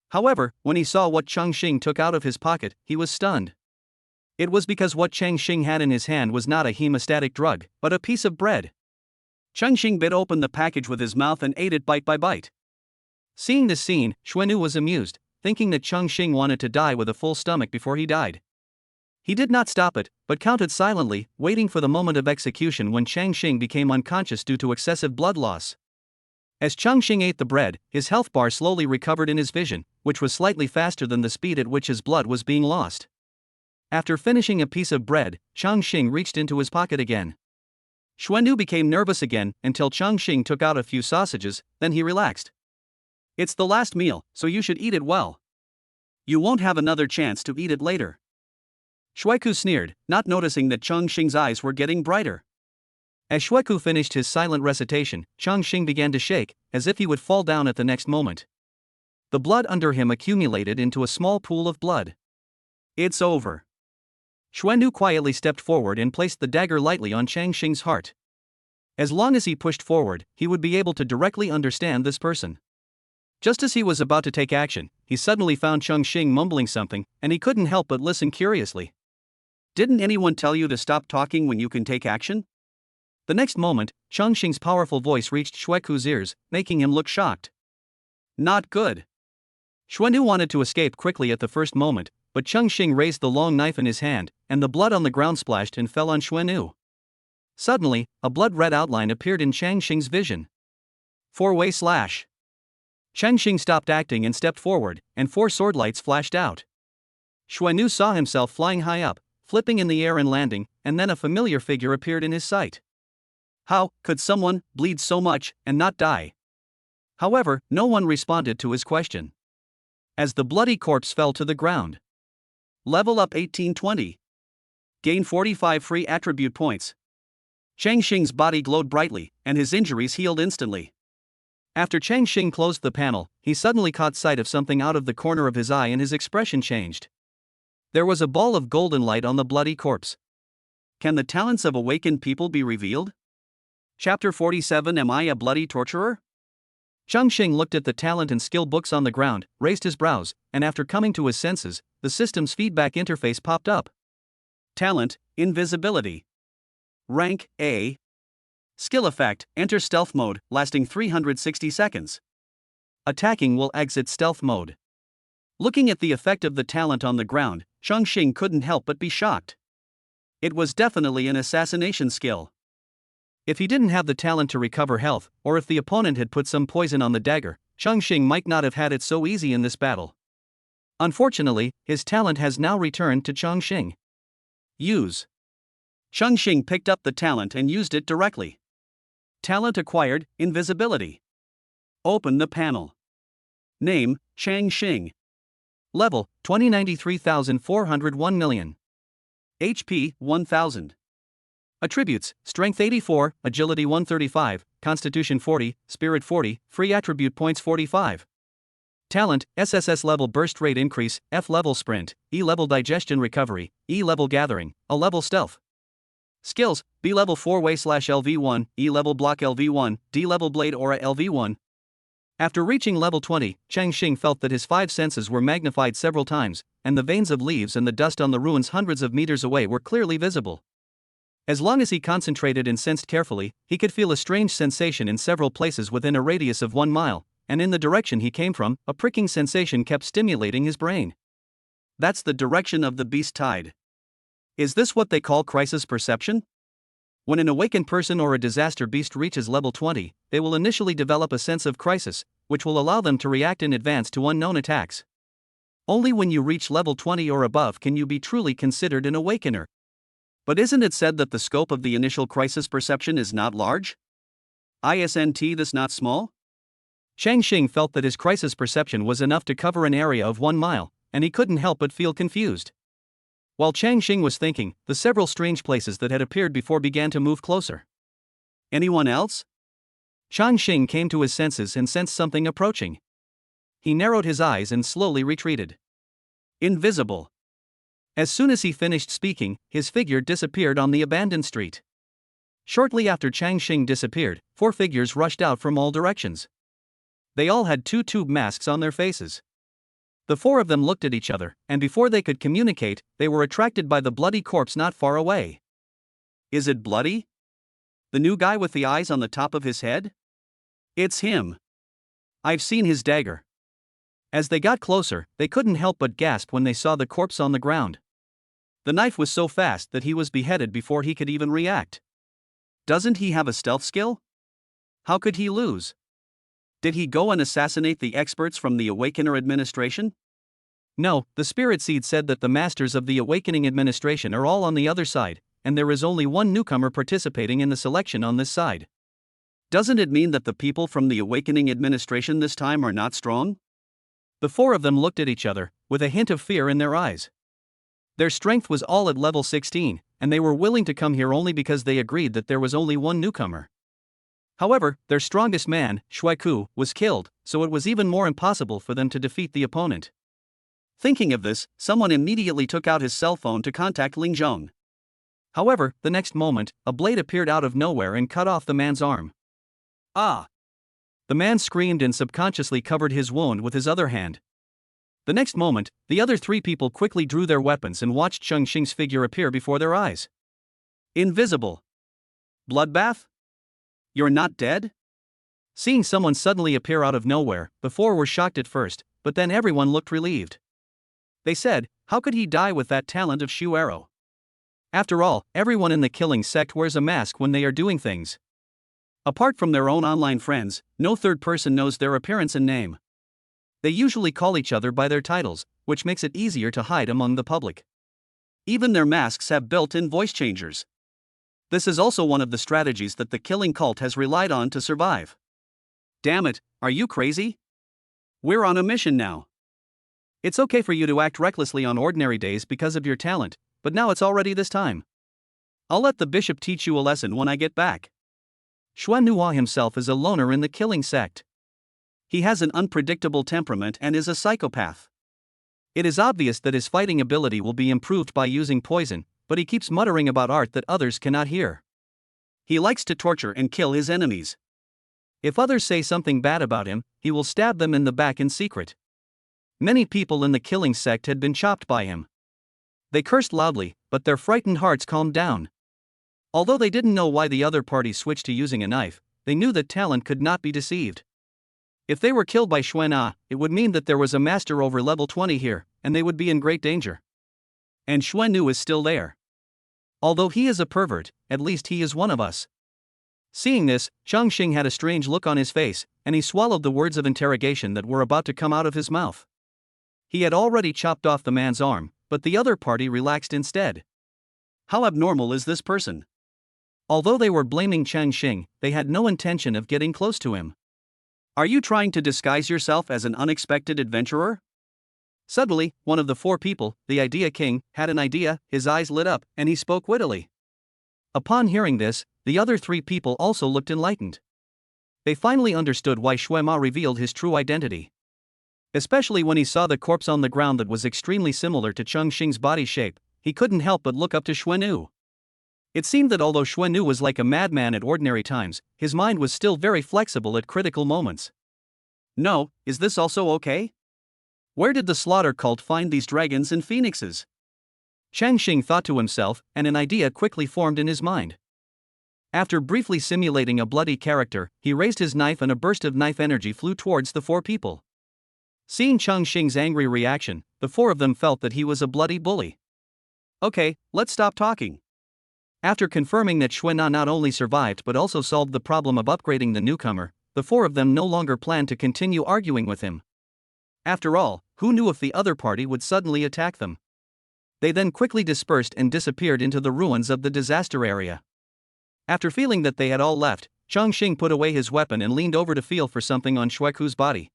However, when he saw what Chongqing took out of his pocket, he was stunned. It was because what Chongqing had in his hand was not a hemostatic drug, but a piece of bread. Chongqing bit open the package with his mouth and ate it bite by bite. Seeing this scene, Xuenu was amused, thinking that Chongqing wanted to die with a full stomach before he died. He did not stop it, but counted silently, waiting for the moment of execution when Chongqing became unconscious due to excessive blood loss. As Chongqing ate the bread, his health bar slowly recovered in his vision, which was slightly faster than the speed at which his blood was being lost. After finishing a piece of bread, Chongqing reached into his pocket again. Xuenu became nervous again until Chongqing took out a few sausages, then he relaxed. It's the last meal, so you should eat it well. You won't have another chance to eat it later. Shueike sneered, not noticing that Chongqing's eyes were getting brighter. As Shueike finished his silent recitation, Chongqing began to shake, as if he would fall down at the next moment. The blood under him accumulated into a small pool of blood. It's over. Xuenu quietly stepped forward and placed the dagger lightly on Chongqing's heart. As long as he pushed forward, he would be able to directly understand this person. Just as he was about to take action, he suddenly found Chongqing mumbling something, and he couldn't help but listen curiously. Didn't anyone tell you to stop talking when you can take action? The next moment, Chongqing's powerful voice reached Shueiku's ears, making him look shocked. Not good. Xuenu wanted to escape quickly at the first moment, but Chongqing raised the long knife in his hand, and the blood on the ground splashed and fell on Xuenu. Suddenly, a blood-red outline appeared in Chongqing's vision. Four-way slash. Chongqing stopped acting and stepped forward, and 4 sword lights flashed out. Xuenu saw himself flying high up, flipping in the air and landing, and then a familiar figure appeared in his sight. How could someone bleed so much and not die? However, no one responded to his question. As the bloody corpse fell to the ground. Level up 1820. Gain 45 free attribute points. Chongqing's body glowed brightly, and his injuries healed instantly. After Chongqing closed the panel, he suddenly caught sight of something out of the corner of his eye and his expression changed. There was a ball of golden light on the bloody corpse. Can the talents of awakened people be revealed? Chapter 47. Am I a bloody torturer? Chongqing looked at the talent and skill books on the ground, raised his brows, and after coming to his senses, the system's feedback interface popped up. Talent, Invisibility. Rank, A. Skill effect, enter stealth mode, lasting 360 seconds. Attacking will exit stealth mode. Looking at the effect of the talent on the ground, Chongqing couldn't help but be shocked. It was definitely an assassination skill. If he didn't have the talent to recover health, or if the opponent had put some poison on the dagger, Chongqing might not have had it so easy in this battle. Unfortunately, his talent has now returned to Chongqing. Use. Chongqing picked up the talent and used it directly. Talent acquired, Invisibility. Open the panel. Name, Chongqing. Level, 2093,401 million. HP, 1000. Attributes, Strength 84, Agility 135, Constitution 40, Spirit 40, Free Attribute Points 45. Talent, SSS-level Burst Rate Increase, F-level Sprint, E-level Digestion Recovery, E-level Gathering, A-level Stealth. Skills, B-level 4-way/LV1, E-level Block LV1, D-level Blade Aura LV1. After reaching level 20, Chongqing felt that his 5 senses were magnified several times, and the veins of leaves and the dust on the ruins hundreds of meters away were clearly visible. As long as he concentrated and sensed carefully, he could feel a strange sensation in several places within a radius of 1 mile, and in the direction he came from, a pricking sensation kept stimulating his brain. That's the direction of the beast tide. Is this what they call crisis perception? When an awakened person or a disaster beast reaches level 20, they will initially develop a sense of crisis, which will allow them to react in advance to unknown attacks. Only when you reach level 20 or above can you be truly considered an awakener. But isn't it said that the scope of the initial crisis perception is not large? Isn't this not small? Chongqing felt that his crisis perception was enough to cover an area of 1 mile, and he couldn't help but feel confused. While Chongqing was thinking, the several strange places that had appeared before began to move closer. Anyone else? Chongqing came to his senses and sensed something approaching. He narrowed his eyes and slowly retreated. Invisible. As soon as he finished speaking, his figure disappeared on the abandoned street. Shortly after Chongqing disappeared, 4 figures rushed out from all directions. They all had 2 tube masks on their faces. The 4 of them looked at each other, and before they could communicate, they were attracted by the bloody corpse not far away. Is it bloody? The new guy with the eyes on the top of his head? It's him. I've seen his dagger. As they got closer, they couldn't help but gasp when they saw the corpse on the ground. The knife was so fast that he was beheaded before he could even react. Doesn't he have a stealth skill? How could he lose? Did he go and assassinate the experts from the Awakener administration? No, the Spirit Seed said that the masters of the Awakening administration are all on the other side, and there is only one newcomer participating in the selection on this side. Doesn't it mean that the people from the Awakening administration this time are not strong? The 4 of them looked at each other, with a hint of fear in their eyes. Their strength was all at level 16, and they were willing to come here only because they agreed that there was only one newcomer. However, their strongest man, Shuaiku, was killed, so it was even more impossible for them to defeat the opponent. Thinking of this, someone immediately took out his cell phone to contact Lingjong. However, the next moment, a blade appeared out of nowhere and cut off the man's arm. Ah! The man screamed and subconsciously covered his wound with his other hand. The next moment, the other 3 people quickly drew their weapons and watched Chongqing's figure appear before their eyes. Invisible. Bloodbath? You're not dead? Seeing someone suddenly appear out of nowhere, the 4 were shocked at first, but then everyone looked relieved. They said, how could he die with that talent of Shu Arrow? After all, everyone in the killing sect wears a mask when they are doing things. Apart from their own online friends, no third person knows their appearance and name. They usually call each other by their titles, which makes it easier to hide among the public. Even their masks have built-in voice changers. This is also one of the strategies that the killing cult has relied on to survive. Damn it, are you crazy? We're on a mission now. It's okay for you to act recklessly on ordinary days because of your talent, but now it's already this time. I'll let the bishop teach you a lesson when I get back. Xuanhua himself is a loner in the killing sect. He has an unpredictable temperament and is a psychopath. It is obvious that his fighting ability will be improved by using poison, but he keeps muttering about art that others cannot hear. He likes to torture and kill his enemies. If others say something bad about him, he will stab them in the back in secret. Many people in the killing sect had been chopped by him. They cursed loudly, but their frightened hearts calmed down. Although they didn't know why the other party switched to using a knife, they knew that talent could not be deceived. If they were killed by Xuanhua, it would mean that there was a master over level 20 here, and they would be in great danger. And Xuanhua is still there. Although he is a pervert, at least he is one of us. Seeing this, Chongqing had a strange look on his face, and he swallowed the words of interrogation that were about to come out of his mouth. He had already chopped off the man's arm, but the other party relaxed instead. How abnormal is this person? Although they were blaming Chongqing, they had no intention of getting close to him. Are you trying to disguise yourself as an unexpected adventurer? Suddenly, one of the 4 people, the Idea King, had an idea. His eyes lit up, and he spoke wittily. Upon hearing this, the other 3 people also looked enlightened. They finally understood why Xuanhua revealed his true identity. Especially when he saw the corpse on the ground that was extremely similar to Chongqing's body shape, he couldn't help but look up to Xuanhua. It seemed that although Xuanhua was like a madman at ordinary times, his mind was still very flexible at critical moments. No, is this also okay? Where did the slaughter cult find these dragons and phoenixes? Chongqing thought to himself, and an idea quickly formed in his mind. After briefly simulating a bloody character, he raised his knife and a burst of knife energy flew towards the 4 people. Seeing Chongqing's angry reaction, the 4 of them felt that he was a bloody bully. Okay, let's stop talking. After confirming that Xuanhua not only survived but also solved the problem of upgrading the newcomer, the 4 of them no longer planned to continue arguing with him. After all, who knew if the other party would suddenly attack them? They then quickly dispersed and disappeared into the ruins of the disaster area. After feeling that they had all left, Chongqing put away his weapon and leaned over to feel for something on Xueku's body.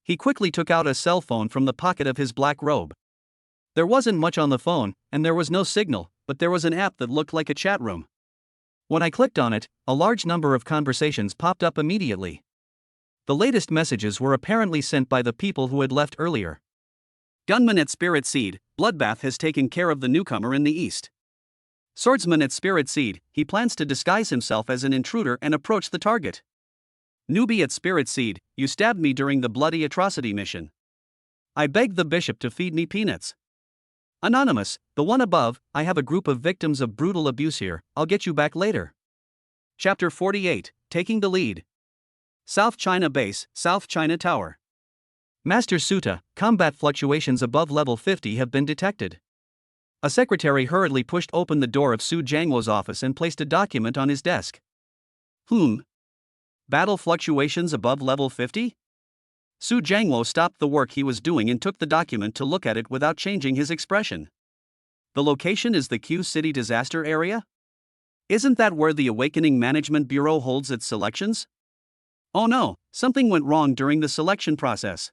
He quickly took out a cell phone from the pocket of his black robe. There wasn't much on the phone, and there was no signal, but there was an app that looked like a chat room. When I clicked on it, a large number of conversations popped up immediately. The latest messages were apparently sent by the people who had left earlier. Gunman at Spirit Seed, Bloodbath has taken care of the newcomer in the east. Swordsman at Spirit Seed, he plans to disguise himself as an intruder and approach the target. Newbie at Spirit Seed, you stabbed me during the bloody atrocity mission. I begged the bishop to feed me peanuts. Anonymous, the one above, I have a group of victims of brutal abuse here, I'll get you back later. Chapter 48, Taking the Lead. South China Base, South China Tower. Master Suta, combat fluctuations above level 50 have been detected. A secretary hurriedly pushed open the door of Su Jiangwo's office and placed a document on his desk. Battle fluctuations above level 50? Su Jiangwo stopped the work he was doing and took the document to look at it without changing his expression. The location is the Q City disaster area? Isn't that where the Awakening Management Bureau holds its selections? Oh no, something went wrong during the selection process.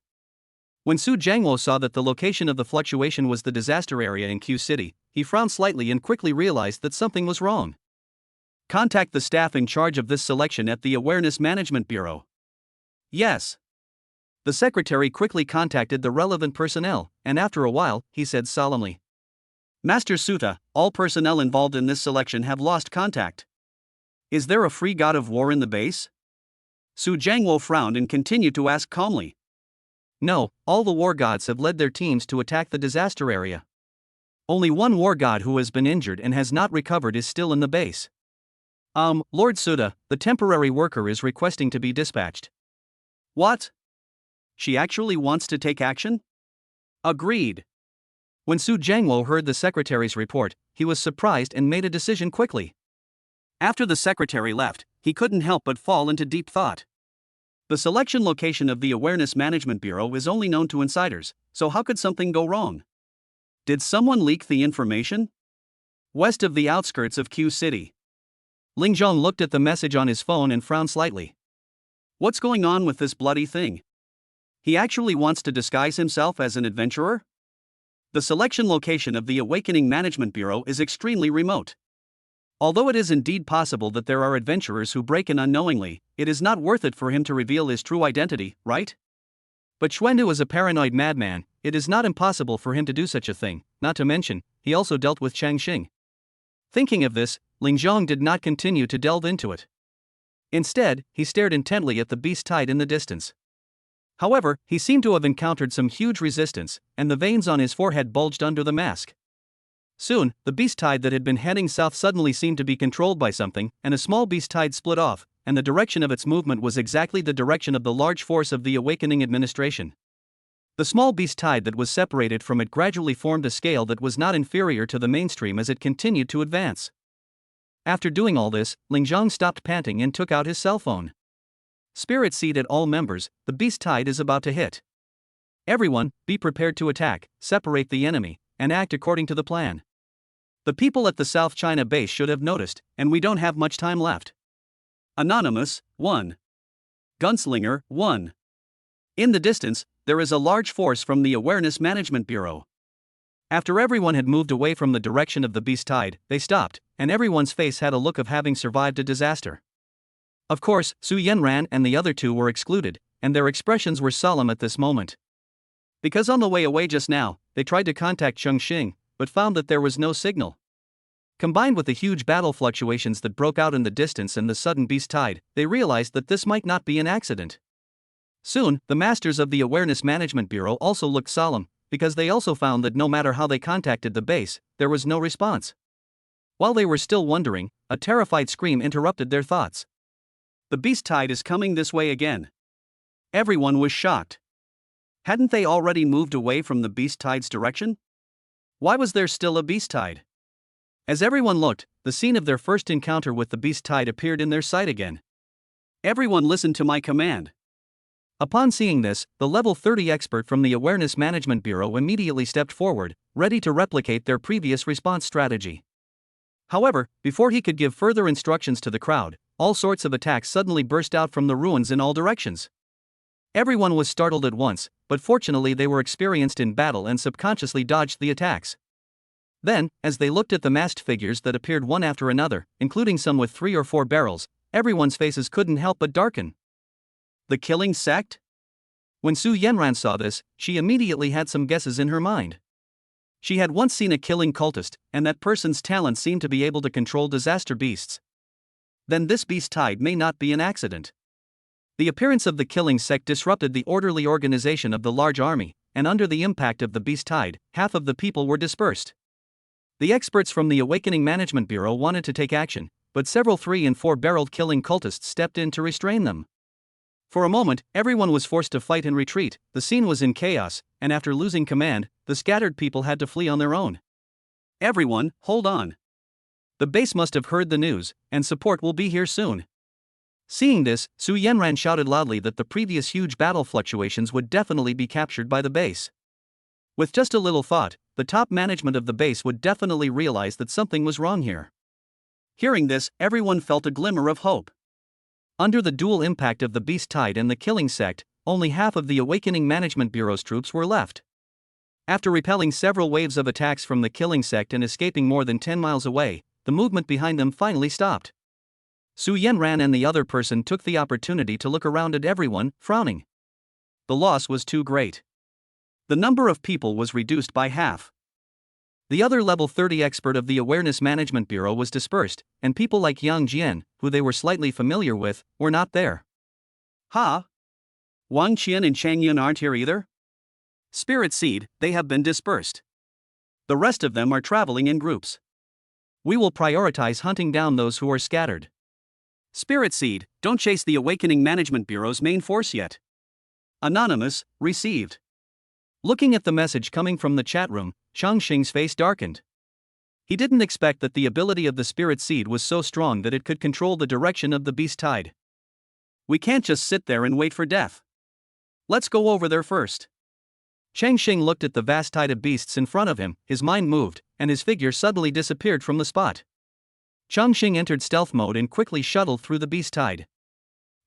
When Su Jiangwo saw that the location of the fluctuation was the disaster area in Q City, he frowned slightly and quickly realized that something was wrong. Contact the staff in charge of this selection at the Awareness Management Bureau. Yes. The secretary quickly contacted the relevant personnel, and after a while, he said solemnly, Master Suta, all personnel involved in this selection have lost contact. Is there a free god of war in the base? Su Jiangwo frowned and continued to ask calmly. No, all the war gods have led their teams to attack the disaster area. Only one war god who has been injured and has not recovered is still in the base. Lord Suta, the temporary worker is requesting to be dispatched. What? She actually wants to take action? Agreed. When Su Jiangwo heard the secretary's report, he was surprised and made a decision quickly. After the secretary left, he couldn't help but fall into deep thought. The selection location of the Awareness Management Bureau is only known to insiders, so how could something go wrong? Did someone leak the information? West of the outskirts of Q City. Ling Zhong looked at the message on his phone and frowned slightly. What's going on with this bloody thing? He actually wants to disguise himself as an adventurer? The selection location of the Awakening Management Bureau is extremely remote. Although it is indeed possible that there are adventurers who break in unknowingly, it is not worth it for him to reveal his true identity, right? But Xuandu is a paranoid madman, it is not impossible for him to do such a thing, not to mention, he also dealt with Changqing. Thinking of this, Ling Zhong did not continue to delve into it. Instead, he stared intently at the beast tide in the distance. However, he seemed to have encountered some huge resistance, and the veins on his forehead bulged under the mask. Soon, the beast tide that had been heading south suddenly seemed to be controlled by something, and a small beast tide split off, and the direction of its movement was exactly the direction of the large force of the Awakening Administration. The small beast tide that was separated from it gradually formed a scale that was not inferior to the mainstream as it continued to advance. After doing all this, Ling Zhong stopped panting and took out his cell phone. Spirit Seed at all members, the beast tide is about to hit. Everyone, be prepared to attack, separate the enemy, and act according to the plan. The people at the South China base should have noticed, and we don't have much time left. Anonymous, 1. Gunslinger, 1. In the distance, there is a large force from the Awareness Management Bureau. After everyone had moved away from the direction of the beast tide, they stopped, and everyone's face had a look of having survived a disaster. Of course, Su Yanran and the other two were excluded, and their expressions were solemn at this moment. Because on the way away just now, they tried to contact Chongqing, but found that there was no signal. Combined with the huge battle fluctuations that broke out in the distance and the sudden beast tide, they realized that this might not be an accident. Soon, the masters of the Awareness Management Bureau also looked solemn, because they also found that no matter how they contacted the base, there was no response. While they were still wondering, a terrified scream interrupted their thoughts. The beast tide is coming this way again. Everyone was shocked. Hadn't they already moved away from the beast tide's direction? Why was there still a beast tide? As everyone looked, the scene of their first encounter with the beast tide appeared in their sight again. Everyone listened to my command. Upon seeing this, the level 30 expert from the Awareness Management Bureau immediately stepped forward, ready to replicate their previous response strategy. However, before he could give further instructions to the crowd, all sorts of attacks suddenly burst out from the ruins in all directions. Everyone was startled at once, but fortunately they were experienced in battle and subconsciously dodged the attacks. Then, as they looked at the masked figures that appeared one after another, including some with 3 or 4 barrels, everyone's faces couldn't help but darken. The killing sect? When Su Yanran saw this, she immediately had some guesses in her mind. She had once seen a killing cultist, and that person's talent seemed to be able to control disaster beasts. Then this beast tide may not be an accident. The appearance of the killing sect disrupted the orderly organization of the large army, and under the impact of the beast tide, half of the people were dispersed. The experts from the Awakening Management Bureau wanted to take action, but several 3- and 4-barreled killing cultists stepped in to restrain them. For a moment, everyone was forced to fight and retreat, the scene was in chaos, and after losing command, the scattered people had to flee on their own. Everyone, hold on. The base must have heard the news, and support will be here soon. Seeing this, Su Yanran shouted loudly that the previous huge battle fluctuations would definitely be captured by the base. With just a little thought, the top management of the base would definitely realize that something was wrong here. Hearing this, everyone felt a glimmer of hope. Under the dual impact of the beast tide and the killing sect, only half of the Awakening Management Bureau's troops were left. After repelling several waves of attacks from the killing sect and escaping more than 10 miles away, the movement behind them finally stopped. Su Yanran and the other person took the opportunity to look around at everyone, frowning. The loss was too great. The number of people was reduced by half. The other level 30 expert of the Awareness Management Bureau was dispersed, and people like Yang Jian, who they were slightly familiar with, were not there. Ha! Wang Qian and Chang Yun aren't here either? Spirit Seed, they have been dispersed. The rest of them are traveling in groups. We will prioritize hunting down those who are scattered. Spirit Seed, don't chase the Awakening Management Bureau's main force yet. Anonymous, received. Looking at the message coming from the chat room, Chongqing's face darkened. He didn't expect that the ability of the Spirit Seed was so strong that it could control the direction of the beast tide. We can't just sit there and wait for death. Let's go over there first. Chongqing looked at the vast tide of beasts in front of him, his mind moved, and his figure suddenly disappeared from the spot. Chongqing entered stealth mode and quickly shuttled through the beast tide.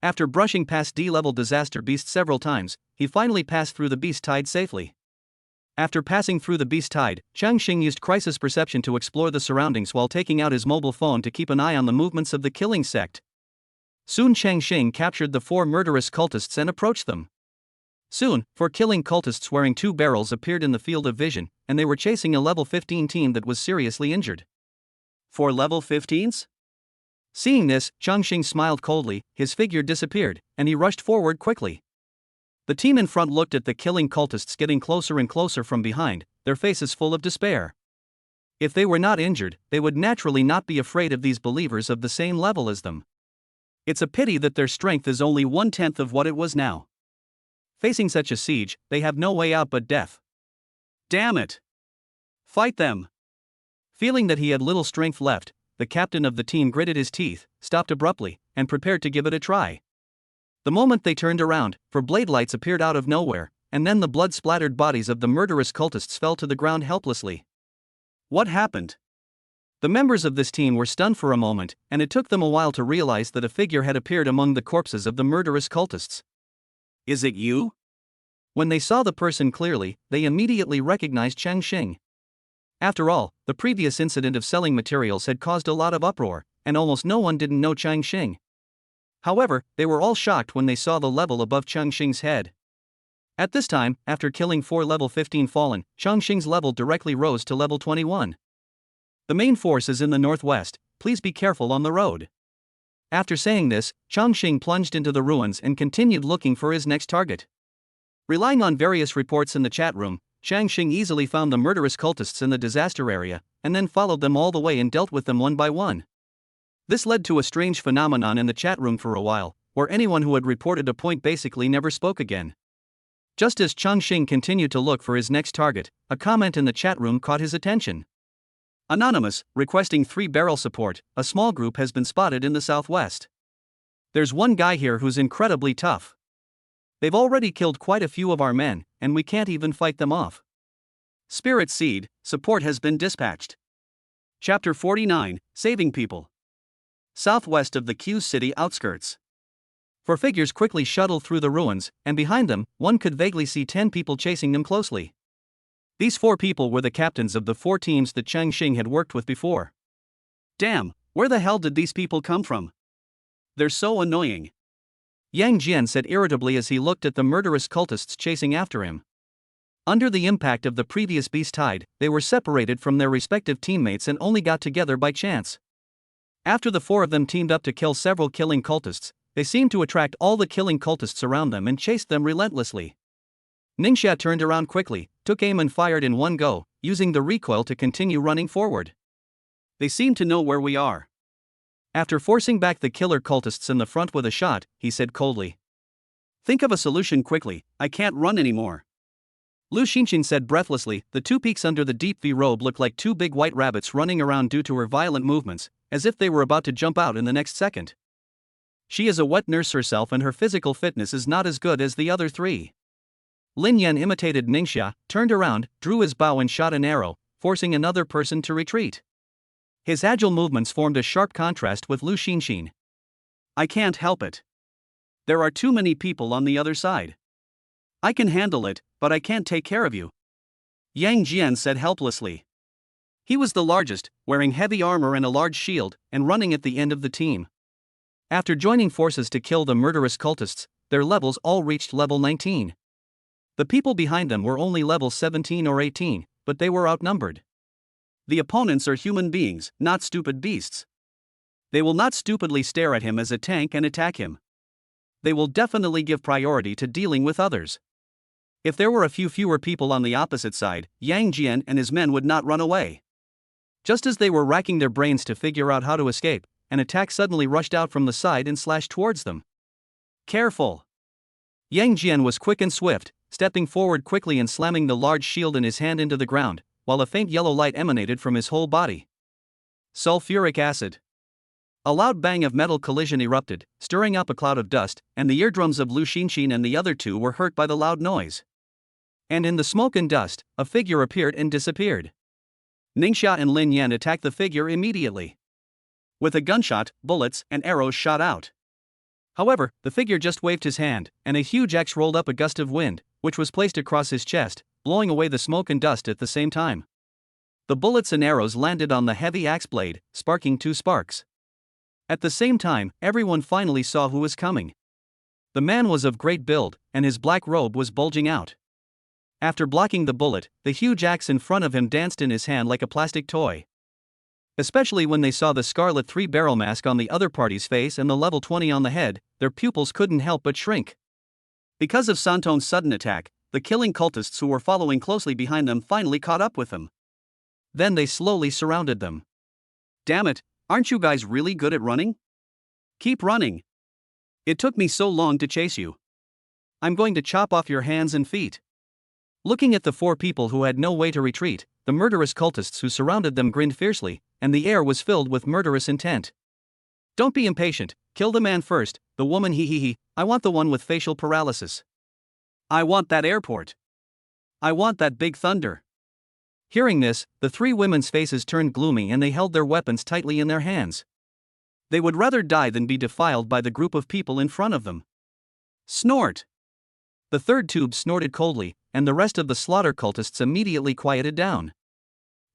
After brushing past D-level disaster beasts several times, he finally passed through the beast tide safely. After passing through the beast tide, Chongqing used crisis perception to explore the surroundings while taking out his mobile phone to keep an eye on the movements of the killing sect. Soon Chongqing captured the 4 murderous cultists and approached them. Soon, 4 killing cultists wearing 2 barrels appeared in the field of vision, and they were chasing a level 15 team that was seriously injured. 4 level 15s? Seeing this, Chongqing smiled coldly, his figure disappeared, and he rushed forward quickly. The team in front looked at the killing cultists getting closer and closer from behind, their faces full of despair. If they were not injured, they would naturally not be afraid of these believers of the same level as them. It's a pity that their strength is only 1/10 of what it was now. Facing such a siege, they have no way out but death. Damn it! Fight them! Feeling that he had little strength left, the captain of the team gritted his teeth, stopped abruptly, and prepared to give it a try. The moment they turned around, 4 blade lights appeared out of nowhere, and then the blood-splattered bodies of the murderous cultists fell to the ground helplessly. What happened? The members of this team were stunned for a moment, and it took them a while to realize that a figure had appeared among the corpses of the murderous cultists. Is it you? When they saw the person clearly, they immediately recognized Chongqing. After all, the previous incident of selling materials had caused a lot of uproar, and almost no one didn't know Chongqing. However, they were all shocked when they saw the level above Chongqing's head. At this time, after killing 4 level 15 fallen, Chongqing's level directly rose to level 21. The main force is in the northwest, please be careful on the road. After saying this, Chongqing plunged into the ruins and continued looking for his next target. Relying on various reports in the chat room, Chongqing easily found the murderous cultists in the disaster area, and then followed them all the way and dealt with them one by one. This led to a strange phenomenon in the chat room for a while, where anyone who had reported a point basically never spoke again. Just as Chongqing continued to look for his next target, a comment in the chat room caught his attention. Anonymous, requesting 3-barrel support, a small group has been spotted in the southwest. There's one guy here who's incredibly tough. They've already killed quite a few of our men, and we can't even fight them off. Spirit Seed, support has been dispatched. Chapter 49, Saving People. southwest of the Q city outskirts. Four figures quickly shuttled through the ruins, and behind them, one could vaguely see 10 people chasing them closely. These 4 people were the captains of the 4 teams that Chongqing had worked with before. Damn, where the hell did these people come from? They're so annoying, Yang Jian said irritably as he looked at the murderous cultists chasing after him. Under the impact of the previous beast tide, they were separated from their respective teammates and only got together by chance. After the 4 of them teamed up to kill several killing cultists, they seemed to attract all the killing cultists around them and chased them relentlessly. Ningxia turned around quickly, took aim and fired in one go, using the recoil to continue running forward. They seem to know where we are. After forcing back the killer cultists in the front with a shot, he said coldly. Think of a solution quickly, I can't run anymore. Lu Xinxin said breathlessly. The 2 peaks under the deep V robe looked like 2 big white rabbits running around due to her violent movements, as if they were about to jump out in the next second. She is a wet nurse herself and her physical fitness is not as good as the other 3. Lin Yan imitated Ningxia, turned around, drew his bow and shot an arrow, forcing another person to retreat. His agile movements formed a sharp contrast with Lu Xinxin. I can't help it. There are too many people on the other side. I can handle it, but I can't take care of you, Yang Jian said helplessly. He was the largest, wearing heavy armor and a large shield, and running at the end of the team. After joining forces to kill the murderous cultists, their levels all reached level 19. The people behind them were only level 17 or 18, but they were outnumbered. The opponents are human beings, not stupid beasts. They will not stupidly stare at him as a tank and attack him. They will definitely give priority to dealing with others. If there were a few fewer people on the opposite side, Yang Jian and his men would not run away. Just as they were racking their brains to figure out how to escape, an attack suddenly rushed out from the side and slashed towards them. Careful! Yang Jian was quick and swift, stepping forward quickly and slamming the large shield in his hand into the ground, while a faint yellow light emanated from his whole body. Sulfuric acid. A loud bang of metal collision erupted, stirring up a cloud of dust, and the eardrums of Lu Xinxin and the other 2 were hurt by the loud noise. And in the smoke and dust, a figure appeared and disappeared. Ningxia and Lin Yan attacked the figure immediately. With a gunshot, bullets and arrows shot out. However, the figure just waved his hand, and a huge axe rolled up a gust of wind, which was placed across his chest, blowing away the smoke and dust at the same time. The bullets and arrows landed on the heavy axe blade, sparking 2 sparks. At the same time, everyone finally saw who was coming. The man was of great build, and his black robe was bulging out. After blocking the bullet, the huge axe in front of him danced in his hand like a plastic toy. Especially when they saw the scarlet 3-barrel mask on the other party's face and the level 20 on the head, their pupils couldn't help but shrink. Because of Santon's sudden attack, the killing cultists who were following closely behind them finally caught up with them. Then they slowly surrounded them. Damn it, aren't you guys really good at running? Keep running. It took me so long to chase you. I'm going to chop off your hands and feet. Looking at the 4 people who had no way to retreat, the murderous cultists who surrounded them grinned fiercely, and the air was filled with murderous intent. Don't be impatient, kill the man first, the woman I want the one with facial paralysis. I want that airport. I want that big thunder. Hearing this, the 3 women's faces turned gloomy and they held their weapons tightly in their hands. They would rather die than be defiled by the group of people in front of them. Snort! The 3rd tube snorted coldly, and the rest of the slaughter cultists immediately quieted down.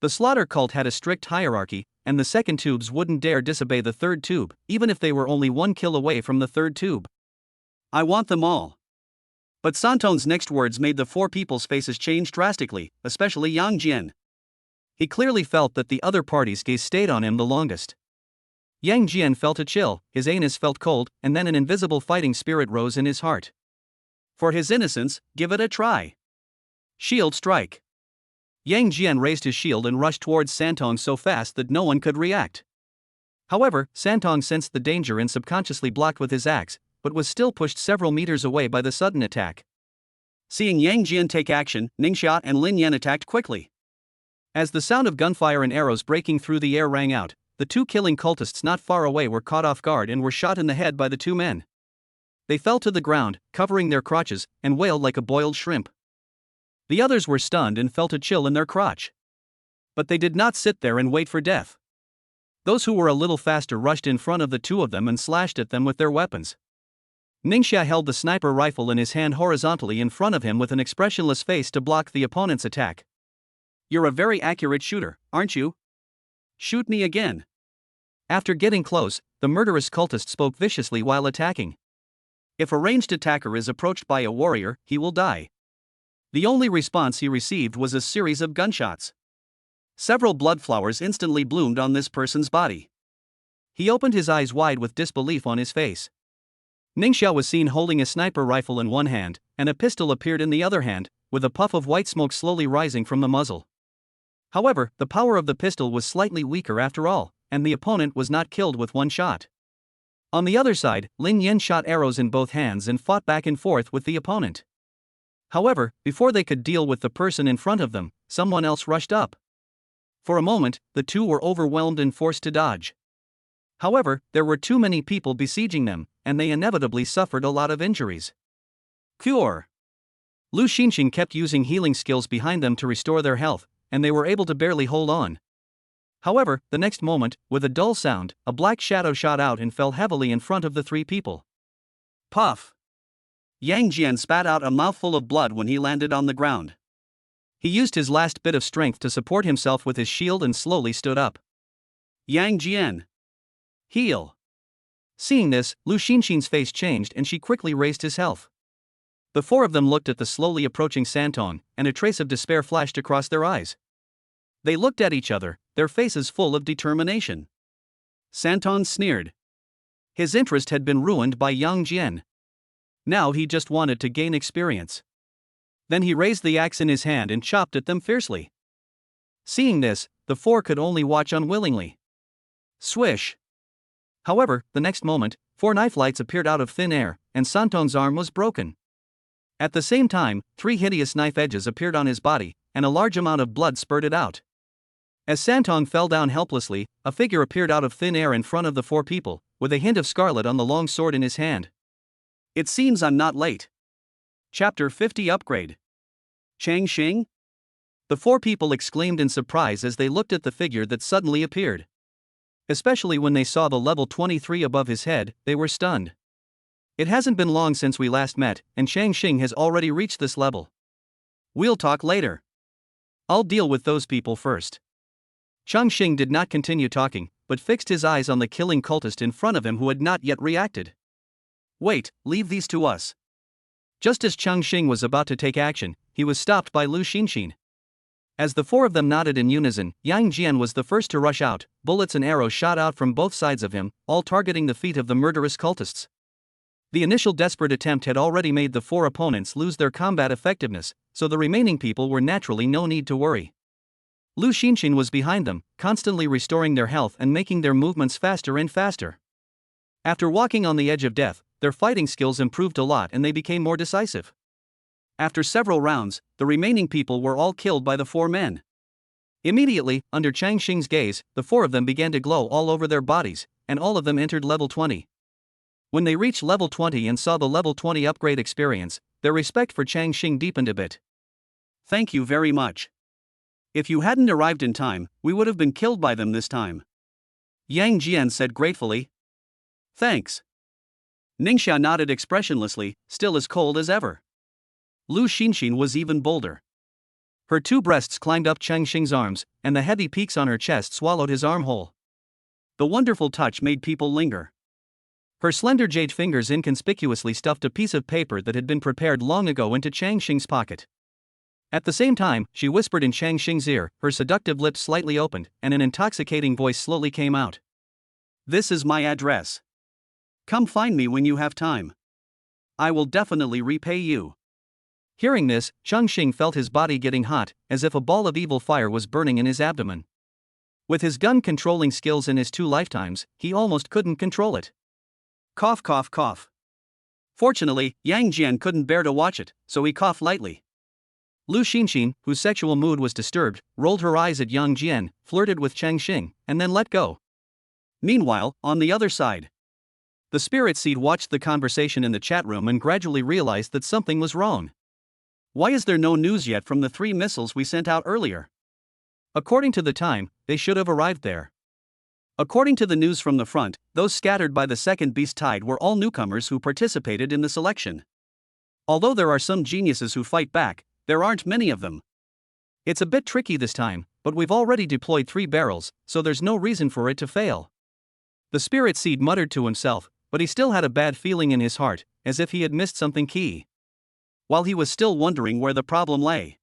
The slaughter cult had a strict hierarchy, and the 2nd tubes wouldn't dare disobey the 3rd tube, even if they were only 1 kill away from the 3rd tube. I want them all. But Santon's next words made the 4 people's faces change drastically, especially Yang Jian. He clearly felt that the other party's gaze stayed on him the longest. Yang Jian felt a chill, his anus felt cold, and then an invisible fighting spirit rose in his heart. For his innocence, give it a try. Shield strike. Yang Jian raised his shield and rushed towards Santong so fast that no one could react. However, Santong sensed the danger and subconsciously blocked with his axe, but was still pushed several meters away by the sudden attack. Seeing Yang Jian take action, Ningxia and Lin Yan attacked quickly. As the sound of gunfire and arrows breaking through the air rang out, the 2 killing cultists not far away were caught off guard and were shot in the head by the 2 men. They fell to the ground, covering their crotches, and wailed like a boiled shrimp. The others were stunned and felt a chill in their crotch. But they did not sit there and wait for death. Those who were a little faster rushed in front of the two of them and slashed at them with their weapons. Ningxia held the sniper rifle in his hand horizontally in front of him with an expressionless face to block the opponent's attack. "You're a very accurate shooter, aren't you? Shoot me again." After getting close, the murderous cultist spoke viciously while attacking. If a ranged attacker is approached by a warrior, he will die. The only response he received was a series of gunshots. Several blood flowers instantly bloomed on this person's body. He opened his eyes wide with disbelief on his face. Ningxia was seen holding a sniper rifle in one hand, and a pistol appeared in the other hand, with a puff of white smoke slowly rising from the muzzle. However, the power of the pistol was slightly weaker after all, and the opponent was not killed with one shot. On the other side, Lin Yan shot arrows in both hands and fought back and forth with the opponent. However, before they could deal with the person in front of them, someone else rushed up. For a moment, the two were overwhelmed and forced to dodge. However, there were too many people besieging them, and they inevitably suffered a lot of injuries. Cure. Lu Xinxing kept using healing skills behind them to restore their health, and they were able to barely hold on. However, the next moment, with a dull sound, a black shadow shot out and fell heavily in front of the three people. Puff! Yang Jian spat out a mouthful of blood when he landed on the ground. He used his last bit of strength to support himself with his shield and slowly stood up. Yang Jian! Heal! Seeing this, Lu Xinxing's face changed and she quickly raised his health. The four of them looked at the slowly approaching Santong, and a trace of despair flashed across their eyes. They looked at each other, their faces full of determination. Santong sneered. His interest had been ruined by Yang Jian. Now he just wanted to gain experience. Then he raised the axe in his hand and chopped at them fiercely. Seeing this, the four could only watch unwillingly. Swish! However, the next moment, four knife lights appeared out of thin air, and Santong's arm was broken. At the same time, three hideous knife edges appeared on his body, and a large amount of blood spurted out. As Santong fell down helplessly, a figure appeared out of thin air in front of the four people, with a hint of scarlet on the long sword in his hand. It seems I'm not late. Chapter 50 Upgrade. Chongqing? The four people exclaimed in surprise as they looked at the figure that suddenly appeared. Especially when they saw the level 23 above his head, they were stunned. It hasn't been long since we last met, and Chongqing has already reached this level. We'll talk later. I'll deal with those people first. Chongqing did not continue talking, but fixed his eyes on the killing cultist in front of him who had not yet reacted. Wait, leave these to us. Just as Chongqing was about to take action, he was stopped by Lu Xinxing. As the four of them nodded in unison, Yang Jian was the first to rush out. Bullets and arrows shot out from both sides of him, all targeting the feet of the murderous cultists. The initial desperate attempt had already made the four opponents lose their combat effectiveness, so the remaining people were naturally no need to worry. Lu Xinxing was behind them, constantly restoring their health and making their movements faster and faster. After walking on the edge of death, their fighting skills improved a lot and they became more decisive. After several rounds, the remaining people were all killed by the four men. Immediately, under Chongqing's gaze, the four of them began to glow all over their bodies, and all of them entered level 20. When they reached level 20 and saw the level 20 upgrade experience, their respect for Chongqing deepened a bit. Thank you very much. If you hadn't arrived in time, we would have been killed by them this time. Yang Jian said gratefully. Thanks. Ningxia nodded expressionlessly, still as cold as ever. Lu Xinxing was even bolder. Her two breasts climbed up Chongqing's arms, and the heavy peaks on her chest swallowed his armhole. The wonderful touch made people linger. Her slender jade fingers inconspicuously stuffed a piece of paper that had been prepared long ago into Chongqing's pocket. At the same time, she whispered in Chongqing's ear, her seductive lips slightly opened, and an intoxicating voice slowly came out. This is my address. Come find me when you have time. I will definitely repay you. Hearing this, Chongqing felt his body getting hot, as if a ball of evil fire was burning in his abdomen. With his gun-controlling skills in his 2 lifetimes, he almost couldn't control it. Cough cough cough. Fortunately, Yang Jian couldn't bear to watch it, so he coughed lightly. Lu Xinxing, whose sexual mood was disturbed, rolled her eyes at Yang Jian, flirted with Chongqing, and then let go. Meanwhile, on the other side, the spirit seed watched the conversation in the chat room and gradually realized that something was wrong. Why is there no news yet from the 3 missiles we sent out earlier? According to the time, they should have arrived there. According to the news from the front, those scattered by the second beast tide were all newcomers who participated in the selection. Although there are some geniuses who fight back, there aren't many of them. It's a bit tricky this time, but we've already deployed 3 barrels, so there's no reason for it to fail. The spirit seed muttered to himself, but he still had a bad feeling in his heart, as if he had missed something key. While he was still wondering where the problem lay,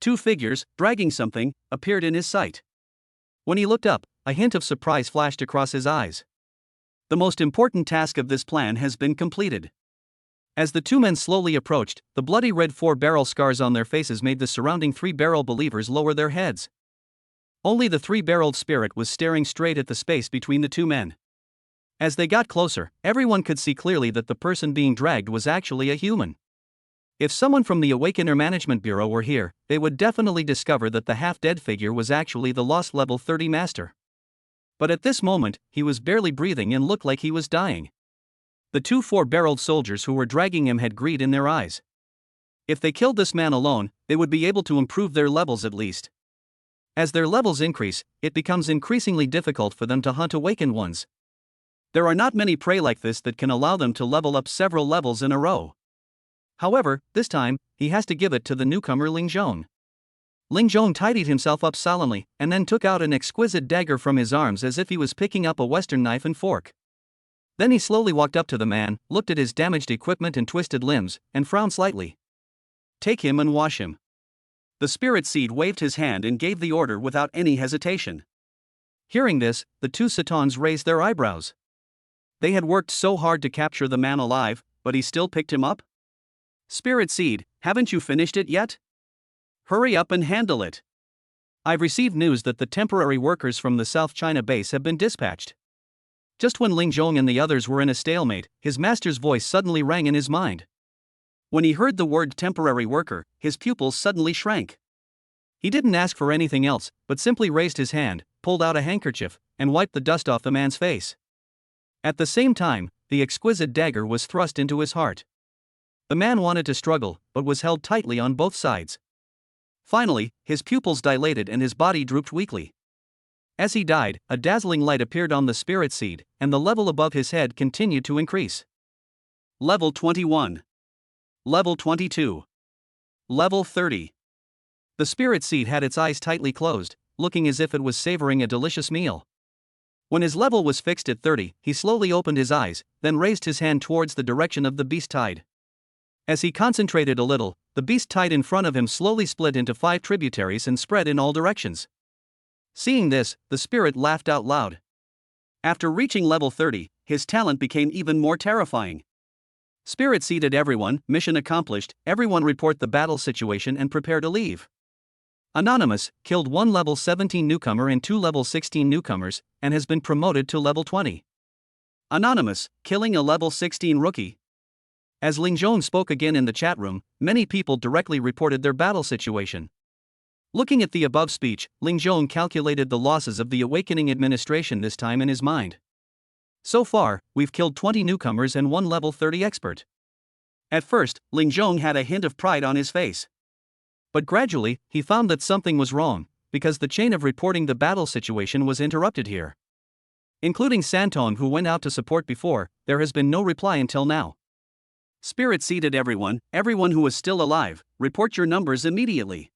2 figures, dragging something, appeared in his sight. When he looked up, a hint of surprise flashed across his eyes. The most important task of this plan has been completed. As the 2 men slowly approached, the bloody red 4-barrel scars on their faces made the surrounding 3-barrel believers lower their heads. Only the 3-barreled spirit was staring straight at the space between the 2 men. As they got closer, everyone could see clearly that the person being dragged was actually a human. If someone from the Awakener Management Bureau were here, they would definitely discover that the half-dead figure was actually the lost level 30 master. But at this moment, he was barely breathing and looked like he was dying. The 2 4-barreled soldiers who were dragging him had greed in their eyes. If they killed this man alone, they would be able to improve their levels at least. As their levels increase, it becomes increasingly difficult for them to hunt awakened ones. There are not many prey like this that can allow them to level up several levels in a row. However, this time, he has to give it to the newcomer Ling Zhong. Ling Zhong tidied himself up solemnly, and then took out an exquisite dagger from his arms as if he was picking up a Western knife and fork. Then he slowly walked up to the man, looked at his damaged equipment and twisted limbs, and frowned slightly. "Take him and wash him." The spirit seed waved his hand and gave the order without any hesitation. Hearing this, the 2 Satans raised their eyebrows. They had worked so hard to capture the man alive, but he still picked him up? "Spirit seed, haven't you finished it yet? Hurry up and handle it. I've received news that the temporary workers from the South China base have been dispatched." Just when Ling Zhong and the others were in a stalemate, his master's voice suddenly rang in his mind. When he heard the word temporary worker, his pupils suddenly shrank. He didn't ask for anything else, but simply raised his hand, pulled out a handkerchief, and wiped the dust off the man's face. At the same time, the exquisite dagger was thrust into his heart. The man wanted to struggle, but was held tightly on both sides. Finally, his pupils dilated and his body drooped weakly. As he died, a dazzling light appeared on the spirit seed, and the level above his head continued to increase. Level 21. Level 22. Level 30. The spirit seed had its eyes tightly closed, looking as if it was savoring a delicious meal. When his level was fixed at 30, he slowly opened his eyes, then raised his hand towards the direction of the beast tide. As he concentrated a little, the beast tide in front of him slowly split into 5 tributaries and spread in all directions. Seeing this, the spirit laughed out loud. After reaching level 30, his talent became even more terrifying. Spirit seeded everyone, mission accomplished, everyone report the battle situation and prepare to leave. Anonymous, killed 1 level 17 newcomer and 2 level 16 newcomers, and has been promoted to level 20. Anonymous, killing a level 16 rookie. As Ling Zhong spoke again in the chat room, many people directly reported their battle situation. Looking at the above speech, Ling Zhong calculated the losses of the Awakening Administration this time in his mind. So far, we've killed 20 newcomers and 1 level 30 expert. At first, Ling Zhong had a hint of pride on his face. But gradually, he found that something was wrong, because the chain of reporting the battle situation was interrupted here. Including Santong, who went out to support before, there has been no reply until now. Spirit seeded everyone who is still alive, report your numbers immediately.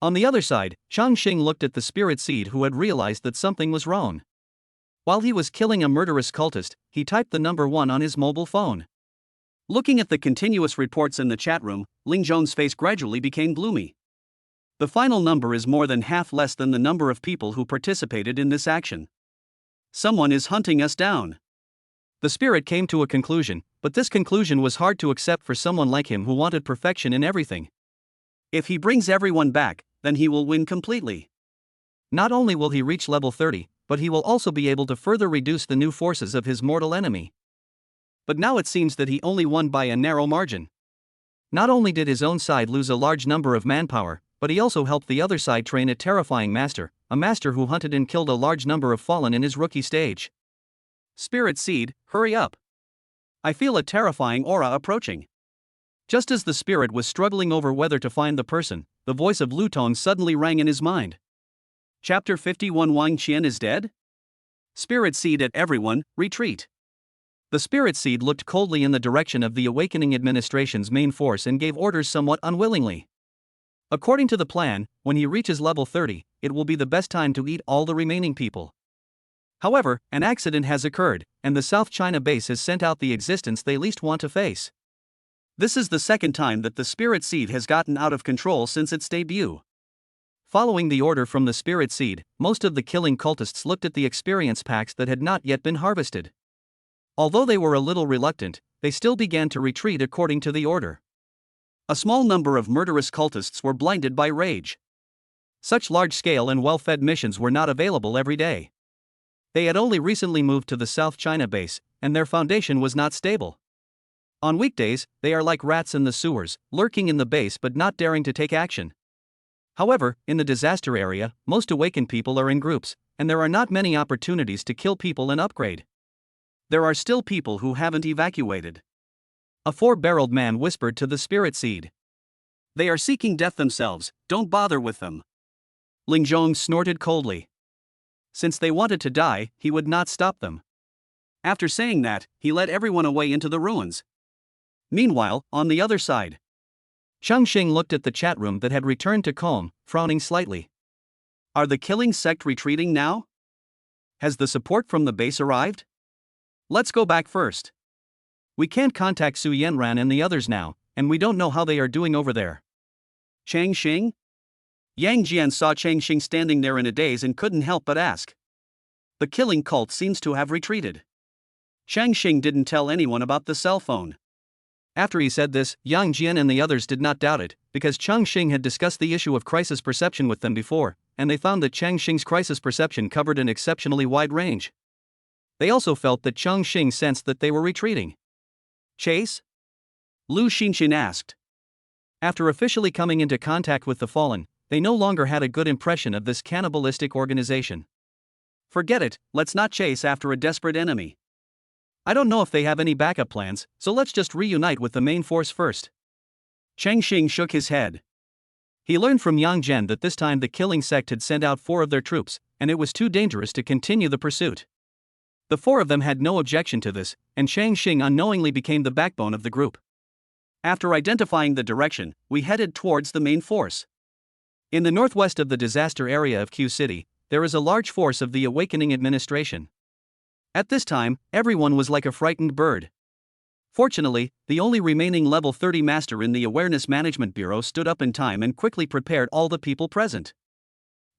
On the other side, Chongqing looked at the spirit seed who had realized that something was wrong. While he was killing a murderous cultist, he typed the number 1 on his mobile phone. Looking at the continuous reports in the chat room, Ling Zhong's face gradually became gloomy. The final number is more than half less than the number of people who participated in this action. Someone is hunting us down. The spirit came to a conclusion, but this conclusion was hard to accept for someone like him who wanted perfection in everything. If he brings everyone back, then he will win completely. Not only will he reach level 30, but he will also be able to further reduce the new forces of his mortal enemy. But now it seems that he only won by a narrow margin. Not only did his own side lose a large number of manpower, but he also helped the other side train a terrifying master, a master who hunted and killed a large number of fallen in his rookie stage. Spirit seed, hurry up. I feel a terrifying aura approaching. Just as the spirit was struggling over whether to find the person, the voice of Lu Tong suddenly rang in his mind. Chapter 51 Wang Qian is dead? Spirit Seed at everyone, retreat. The Spirit Seed looked coldly in the direction of the Awakening Administration's main force and gave orders somewhat unwillingly. According to the plan, when he reaches level 30, it will be the best time to eat all the remaining people. However, an accident has occurred, and the South China base has sent out the existence they least want to face. This is the second time that the Spirit Seed has gotten out of control since its debut. Following the order from the Spirit Seed, most of the killing cultists looked at the experience packs that had not yet been harvested. Although they were a little reluctant, they still began to retreat according to the order. A small number of murderous cultists were blinded by rage. Such large-scale and well-fed missions were not available every day. They had only recently moved to the South China base, and their foundation was not stable. On weekdays, they are like rats in the sewers, lurking in the base but not daring to take action. However, in the disaster area, most awakened people are in groups, and there are not many opportunities to kill people and upgrade. There are still people who haven't evacuated. A four-barreled man whispered to the Spirit Seed. They are seeking death themselves, don't bother with them. Ling Zhong snorted coldly. Since they wanted to die, he would not stop them. After saying that, he led everyone away into the ruins. Meanwhile, on the other side, Chongqing looked at the chat room that had returned to calm, frowning slightly. Are the killing sect retreating now? Has the support from the base arrived? Let's go back first. We can't contact Su Yanran and the others now, and we don't know how they are doing over there. Changqing? Yang Jian saw Changqing standing there in a daze and couldn't help but ask. The killing cult seems to have retreated. Changqing didn't tell anyone about the cell phone. After he said this, Yang Jian and the others did not doubt it, because Chongqing had discussed the issue of crisis perception with them before, and they found that Changqing's crisis perception covered an exceptionally wide range. They also felt that Chongqing sensed that they were retreating. Chase? Lu Xinxin asked. After officially coming into contact with the Fallen, they no longer had a good impression of this cannibalistic organization. Forget it, let's not chase after a desperate enemy. I don't know if they have any backup plans, so let's just reunite with the main force first. Changqing shook his head. He learned from Yang Jian that this time the killing sect had sent out 4 of their troops, and it was too dangerous to continue the pursuit. The 4 of them had no objection to this, and Changqing unknowingly became the backbone of the group. After identifying the direction, we headed towards the main force. In the northwest of the disaster area of Q City, there is a large force of the Awakening Administration. At this time, everyone was like a frightened bird. Fortunately, the only remaining level 30 master in the Awareness Management Bureau stood up in time and quickly prepared all the people present.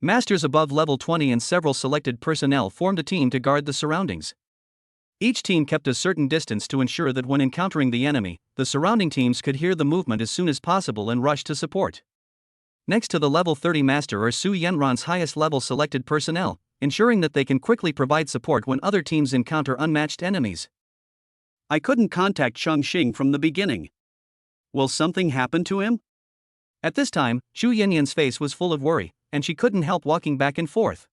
Masters above level 20 and several selected personnel formed a team to guard the surroundings. Each team kept a certain distance to ensure that when encountering the enemy, the surrounding teams could hear the movement as soon as possible and rush to support. Next to the level 30 master are Su Yanran's highest level selected personnel, ensuring that they can quickly provide support when other teams encounter unmatched enemies. I couldn't contact Chongqing from the beginning. Will something happen to him? At this time, Xu Yanyan's face was full of worry, and she couldn't help walking back and forth.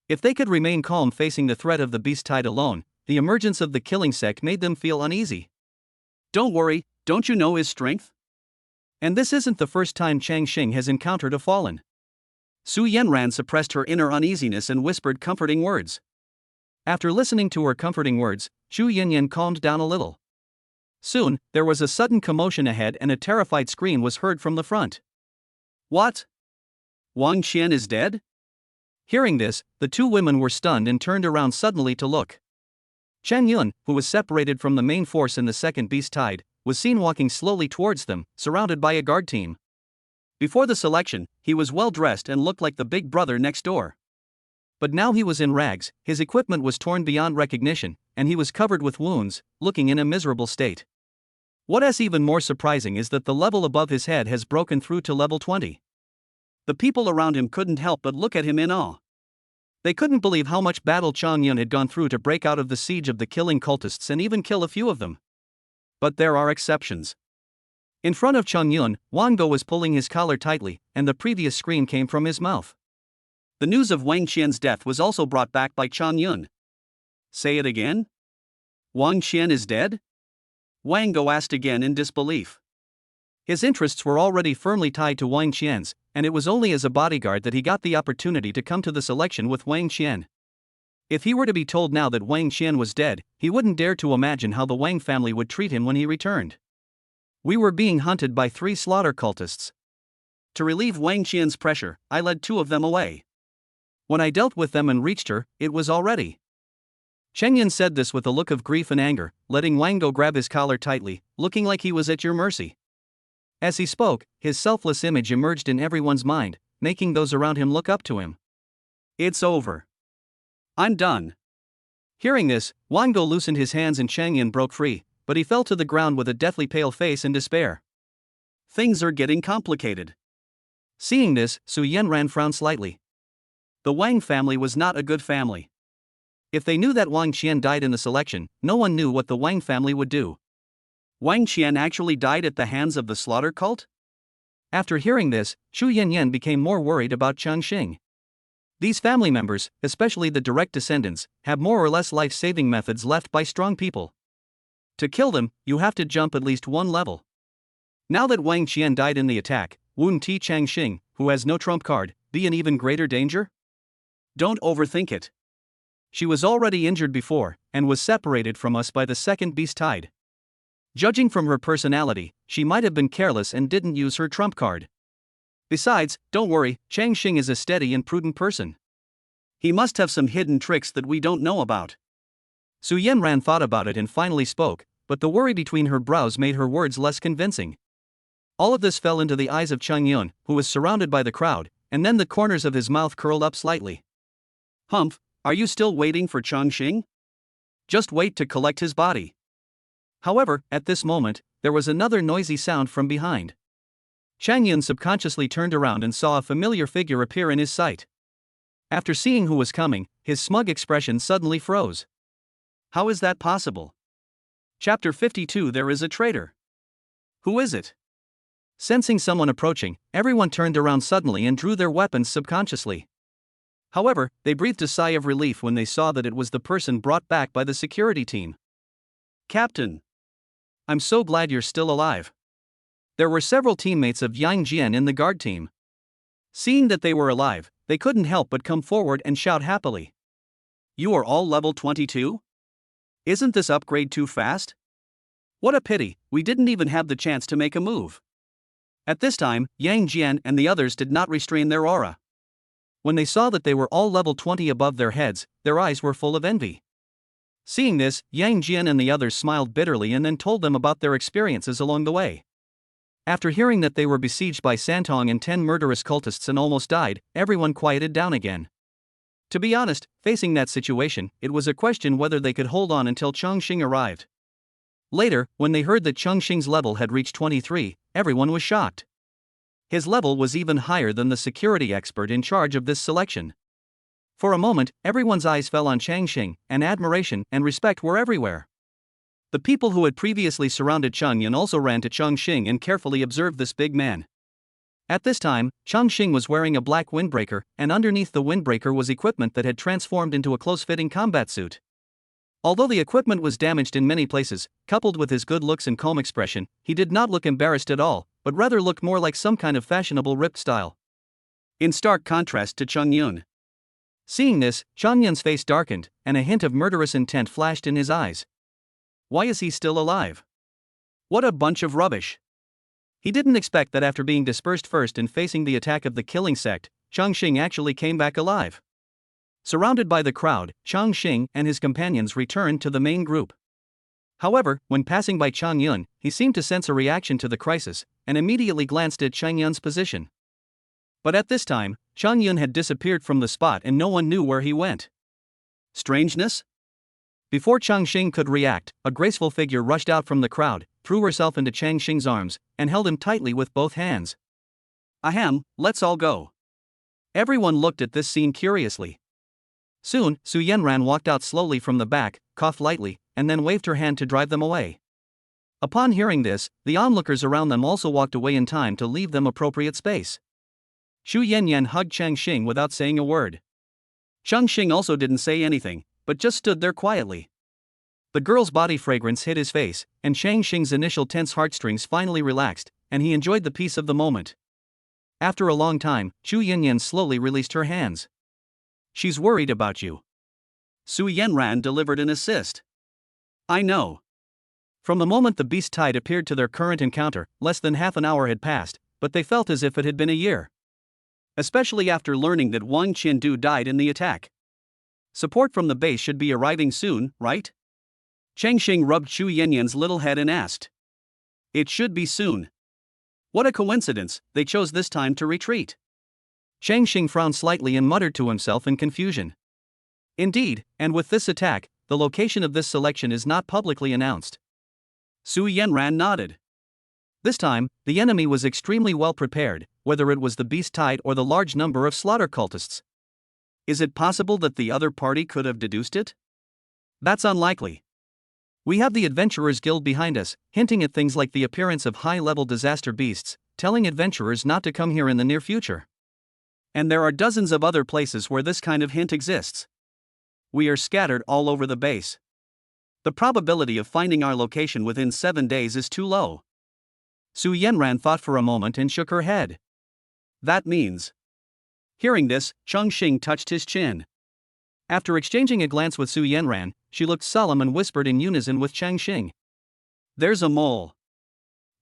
If they could remain calm facing the threat of the beast tide alone, the emergence of the killing sect made them feel uneasy. Don't worry, don't you know his strength? And this isn't the first time Changqing has encountered a fallen. Su Yanran suppressed her inner uneasiness and whispered comforting words. After listening to her comforting words, Xu Yanyan calmed down a little. Soon, there was a sudden commotion ahead and a terrified scream was heard from the front. What? Wang Qian is dead? Hearing this, the 2 women were stunned and turned around suddenly to look. Chen Yun, who was separated from the main force in the second beast tide, was seen walking slowly towards them, surrounded by a guard team. Before the selection, he was well dressed and looked like the big brother next door. But now he was in rags, his equipment was torn beyond recognition, and he was covered with wounds, looking in a miserable state. What is even more surprising is that the level above his head has broken through to level 20. The people around him couldn't help but look at him in awe. They couldn't believe how much battle Chang Yun had gone through to break out of the siege of the killing cultists and even kill a few of them. But there are exceptions. In front of Chang Yun, Wang Go was pulling his collar tightly, and the previous scream came from his mouth. The news of Wang Qian's death was also brought back by Chang Yun. Say it again? Wang Qian is dead? Wang Go asked again in disbelief. His interests were already firmly tied to Wang Qian's, and it was only as a bodyguard that he got the opportunity to come to the selection with Wang Qian. If he were to be told now that Wang Qian was dead, he wouldn't dare to imagine how the Wang family would treat him when he returned. We were being hunted by 3 slaughter cultists. To relieve Wang Qian's pressure, I led 2 of them away. When I dealt with them and reached her, it was already. Chengyan said this with a look of grief and anger, letting Wang go grab his collar tightly, looking like he was at your mercy. As he spoke, his selfless image emerged in everyone's mind, making those around him look up to him. It's over. I'm done. Hearing this, Wang Go loosened his hands and Changyan broke free, but he fell to the ground with a deathly pale face in despair. Things are getting complicated. Seeing this, Su Yanran frowned slightly. The Wang family was not a good family. If they knew that Wang Qian died in the selection, no one knew what the Wang family would do. Wang Qian actually died at the hands of the slaughter cult? After hearing this, Shu Yanyan became more worried about Chongqing. These family members, especially the direct descendants, have more or less life-saving methods left by strong people. To kill them, you have to jump at least 1 level. Now that Wang Qian died in the attack, wouldn't Changqing, who has no trump card, be in even greater danger? Don't overthink it. She was already injured before, and was separated from us by the second beast tide. Judging from her personality, she might have been careless and didn't use her trump card. Besides, don't worry, Changqing is a steady and prudent person. He must have some hidden tricks that we don't know about. Su Yanran thought about it and finally spoke, but the worry between her brows made her words less convincing. All of this fell into the eyes of Chongyun, who was surrounded by the crowd, and then the corners of his mouth curled up slightly. Humph, are you still waiting for Chongqing? Just wait to collect his body. However, at this moment, there was another noisy sound from behind. Chongyun subconsciously turned around and saw a familiar figure appear in his sight. After seeing who was coming, his smug expression suddenly froze. How is that possible? Chapter 52. There is a traitor. Who is it? Sensing someone approaching, everyone turned around suddenly and drew their weapons subconsciously. However, they breathed a sigh of relief when they saw that it was the person brought back by the security team. Captain! I'm so glad you're still alive. There were several teammates of Yang Jian in the guard team. Seeing that they were alive, they couldn't help but come forward and shout happily. You are all level 22? Isn't this upgrade too fast? What a pity, we didn't even have the chance to make a move. At this time, Yang Jian and the others did not restrain their aura. When they saw that they were all level 20 above their heads, their eyes were full of envy. Seeing this, Yang Jian and the others smiled bitterly and then told them about their experiences along the way. After hearing that they were besieged by Santong and 10 murderous cultists and almost died, everyone quieted down again. To be honest, facing that situation, it was a question whether they could hold on until Chongqing arrived. Later, when they heard that Chongqing's level had reached 23, everyone was shocked. His level was even higher than the security expert in charge of this selection. For a moment, everyone's eyes fell on Chongqing, and admiration and respect were everywhere. The people who had previously surrounded Chongyan also ran to Chongqing and carefully observed this big man. At this time, Chongqing was wearing a black windbreaker, and underneath the windbreaker was equipment that had transformed into a close-fitting combat suit. Although the equipment was damaged in many places, coupled with his good looks and calm expression, he did not look embarrassed at all, but rather looked more like some kind of fashionable ripped style. In stark contrast to Chongyun. Seeing this, Chongyun's face darkened, and a hint of murderous intent flashed in his eyes. Why is he still alive? What a bunch of rubbish. He didn't expect that after being dispersed first and facing the attack of the killing sect, Chongqing actually came back alive. Surrounded by the crowd, Chongqing and his companions returned to the main group. However, when passing by Chongyun, he seemed to sense a reaction to the crisis, and immediately glanced at Chongyun's position. But at this time, Chongyun had disappeared from the spot and no one knew where he went. Strangeness? Before Chongqing could react, a graceful figure rushed out from the crowd, threw herself into Chongqing's arms, and held him tightly with both hands. Ahem, let's all go. Everyone looked at this scene curiously. Soon, Su Yanran walked out slowly from the back, coughed lightly, and then waved her hand to drive them away. Upon hearing this, the onlookers around them also walked away in time to leave them appropriate space. Shu Yanyan hugged Chongqing without saying a word. Chongqing also didn't say anything, but just stood there quietly. The girl's body fragrance hit his face, and Chongqing's initial tense heartstrings finally relaxed, and he enjoyed the peace of the moment. After a long time, Shu Yanyan slowly released her hands. She's worried about you. Su Yanran delivered an assist. I know. From the moment the beast tide appeared to their current encounter, less than half an hour had passed, but they felt as if it had been a year. Especially after learning that Wang Qindu died in the attack. Support from the base should be arriving soon, right? Chongqing rubbed Chu Yanyan's little head and asked. It should be soon. What a coincidence, they chose this time to retreat. Chongqing frowned slightly and muttered to himself in confusion. Indeed, and with this attack, the location of this selection is not publicly announced. Su Yanran nodded. This time, the enemy was extremely well prepared, whether it was the beast tide or the large number of slaughter cultists. Is it possible that the other party could have deduced it? That's unlikely. We have the Adventurers Guild behind us, hinting at things like the appearance of high-level disaster beasts, telling adventurers not to come here in the near future. And there are dozens of other places where this kind of hint exists. We are scattered all over the base. The probability of finding our location within 7 days is too low. Su Yanran thought for a moment and shook her head. That means. Hearing this, Chongqing touched his chin. After exchanging a glance with Su Yanran, she looked solemn and whispered in unison with Chongqing. There's a mole.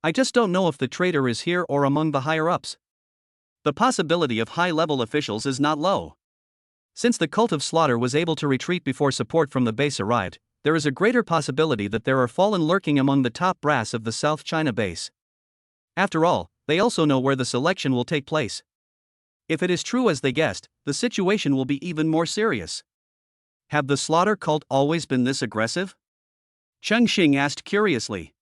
I just don't know if the traitor is here or among the higher-ups. The possibility of high-level officials is not low. Since the cult of slaughter was able to retreat before support from the base arrived, there is a greater possibility that there are fallen lurking among the top brass of the South China base. After all, they also know where the selection will take place. If it is true as they guessed, the situation will be even more serious. Have the slaughter cult always been this aggressive? Chongqing asked curiously.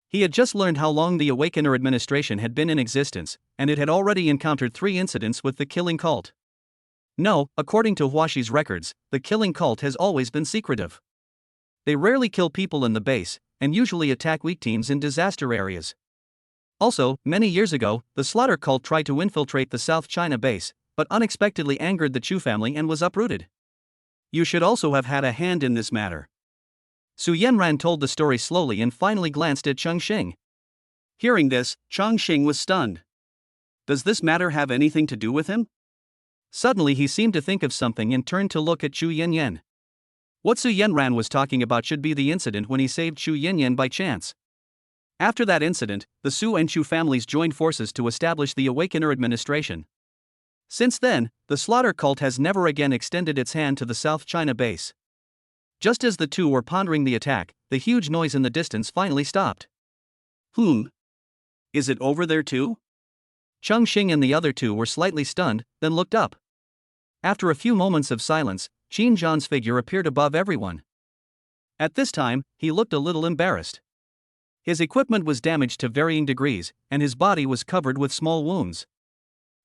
He had just learned how long the Awakener administration had been in existence, and it had already encountered 3 incidents with the killing cult. No, according to Huaxi's records, the killing cult has always been secretive. They rarely kill people in the base, and usually attack weak teams in disaster areas. Also, many years ago, the slaughter cult tried to infiltrate the South China base, but unexpectedly angered the Chu family and was uprooted. You should also have had a hand in this matter. Su Yanran told the story slowly and finally glanced at Chongqing. Hearing this, Chongqing was stunned. Does this matter have anything to do with him? Suddenly he seemed to think of something and turned to look at Chu Yanyan. What Su Yanran was talking about should be the incident when he saved Chu Yanyan by chance. After that incident, the Su and Chu families joined forces to establish the Awakener administration. Since then, the slaughter cult has never again extended its hand to the South China base. Just as the two were pondering the attack, the huge noise in the distance finally stopped. Is it over there too? Chongqing and the other two were slightly stunned, then looked up. After a few moments of silence, Qin Zhan's figure appeared above everyone. At this time, he looked a little embarrassed. His equipment was damaged to varying degrees, and his body was covered with small wounds.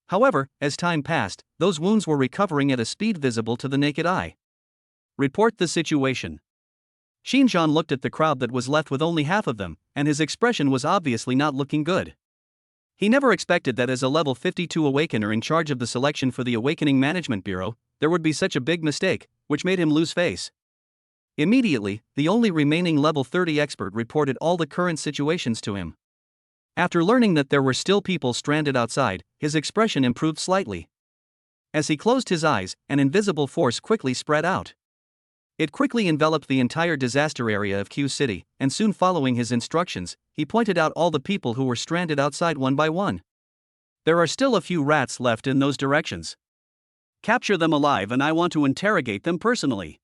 However, as time passed, those wounds were recovering at a speed visible to the naked eye. Report the situation. Qin Zhan looked at the crowd that was left with only half of them, and his expression was obviously not looking good. He never expected that as a level 52 Awakener in charge of the selection for the Awakening Management Bureau, there would be such a big mistake, which made him lose face. Immediately, the only remaining level 30 expert reported all the current situations to him. After learning that there were still people stranded outside, his expression improved slightly. As he closed his eyes, an invisible force quickly spread out. It quickly enveloped the entire disaster area of Q City, and soon following his instructions, he pointed out all the people who were stranded outside one by one. There are still a few rats left in those directions. Capture them alive and I want to interrogate them personally.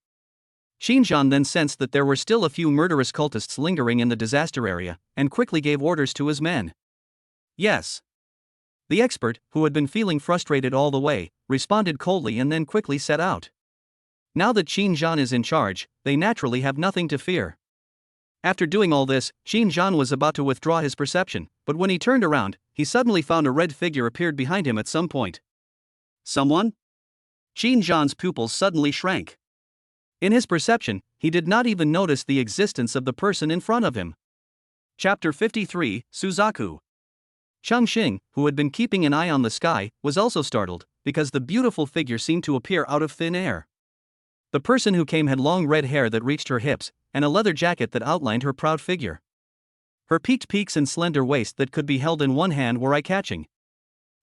Qin Zhan then sensed that there were still a few murderous cultists lingering in the disaster area, and quickly gave orders to his men. Yes. The expert, who had been feeling frustrated all the way, responded coldly and then quickly set out. Now that Qin Zhan is in charge, they naturally have nothing to fear. After doing all this, Qin Zhan was about to withdraw his perception, but when he turned around, he suddenly found a red figure appeared behind him at some point. Someone? Qin Zhan's pupils suddenly shrank. In his perception, he did not even notice the existence of the person in front of him. Chapter 53, Suzaku. Chongqing, who had been keeping an eye on the sky, was also startled, because the beautiful figure seemed to appear out of thin air. The person who came had long red hair that reached her hips, and a leather jacket that outlined her proud figure. Her peaked peaks and slender waist that could be held in one hand were eye-catching.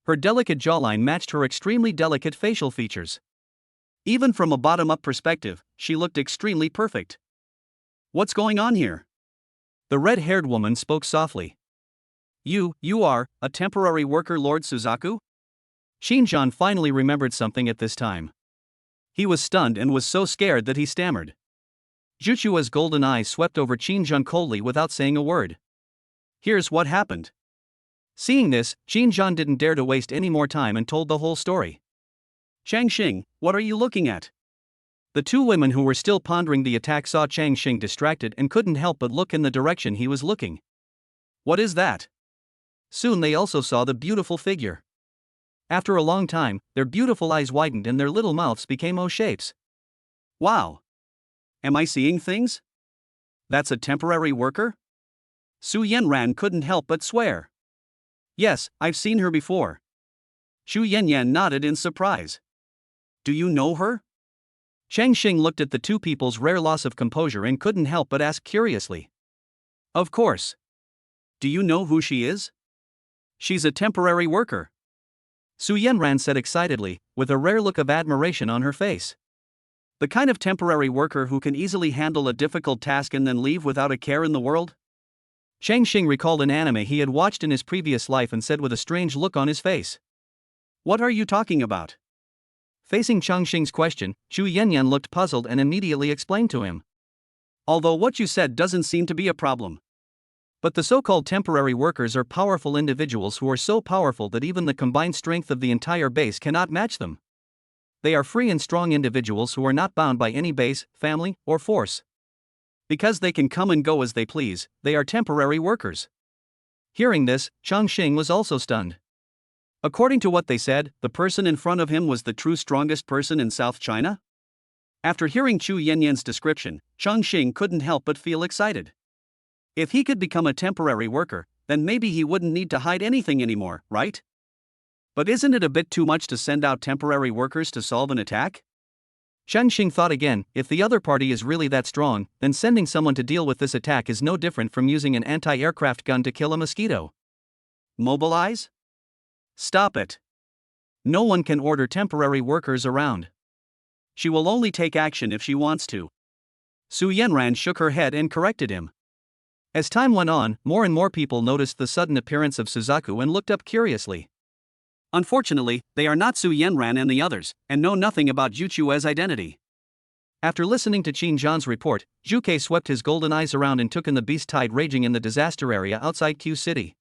Her delicate jawline matched her extremely delicate facial features. Even from a bottom-up perspective, she looked extremely perfect. What's going on here? The red-haired woman spoke softly. You are a temporary worker, Lord Suzaku? Xinjiang finally remembered something at this time. He was stunned and was so scared that he stammered. Juchua's golden eyes swept over Xinjiang coldly without saying a word. Here's what happened. Seeing this, Xinjiang didn't dare to waste any more time and told the whole story. Changqing, what are you looking at? The two women who were still pondering the attack saw Changqing distracted and couldn't help but look in the direction he was looking. What is that? Soon they also saw the beautiful figure. After a long time, their beautiful eyes widened and their little mouths became O-shapes. Wow! Am I seeing things? That's a temporary worker? Su Yanran couldn't help but swear. Yes, I've seen her before. Xu Yanyan nodded in surprise. Do you know her? Changqing looked at the two people's rare loss of composure and couldn't help but ask curiously. Of course. Do you know who she is? She's a temporary worker. Su Yanran said excitedly, with a rare look of admiration on her face. The kind of temporary worker who can easily handle a difficult task and then leave without a care in the world? Changqing recalled an anime he had watched in his previous life and said with a strange look on his face. What are you talking about? Facing Changqing's question, Xu Yanyan looked puzzled and immediately explained to him. Although what you said doesn't seem to be a problem. But the so-called temporary workers are powerful individuals who are so powerful that even the combined strength of the entire base cannot match them. They are free and strong individuals who are not bound by any base, family, or force. Because they can come and go as they please, they are temporary workers. Hearing this, Chongqing was also stunned. According to what they said, the person in front of him was the true strongest person in South China? After hearing Xu Yanyan's description, Chongqing couldn't help but feel excited. If he could become a temporary worker, then maybe he wouldn't need to hide anything anymore, right? But isn't it a bit too much to send out temporary workers to solve an attack? Changqing thought again, if the other party is really that strong, then sending someone to deal with this attack is no different from using an anti-aircraft gun to kill a mosquito. Mobilize? Stop it. No one can order temporary workers around. She will only take action if she wants to. Su Yanran shook her head and corrected him. As time went on, more and more people noticed the sudden appearance of Suzaku and looked up curiously. Unfortunately, they are not Su Yanran and the others, and know nothing about Juchua's identity. After listening to Xinjiang's report, Zhuke swept his golden eyes around and took in the beast tide raging in the disaster area outside Q City.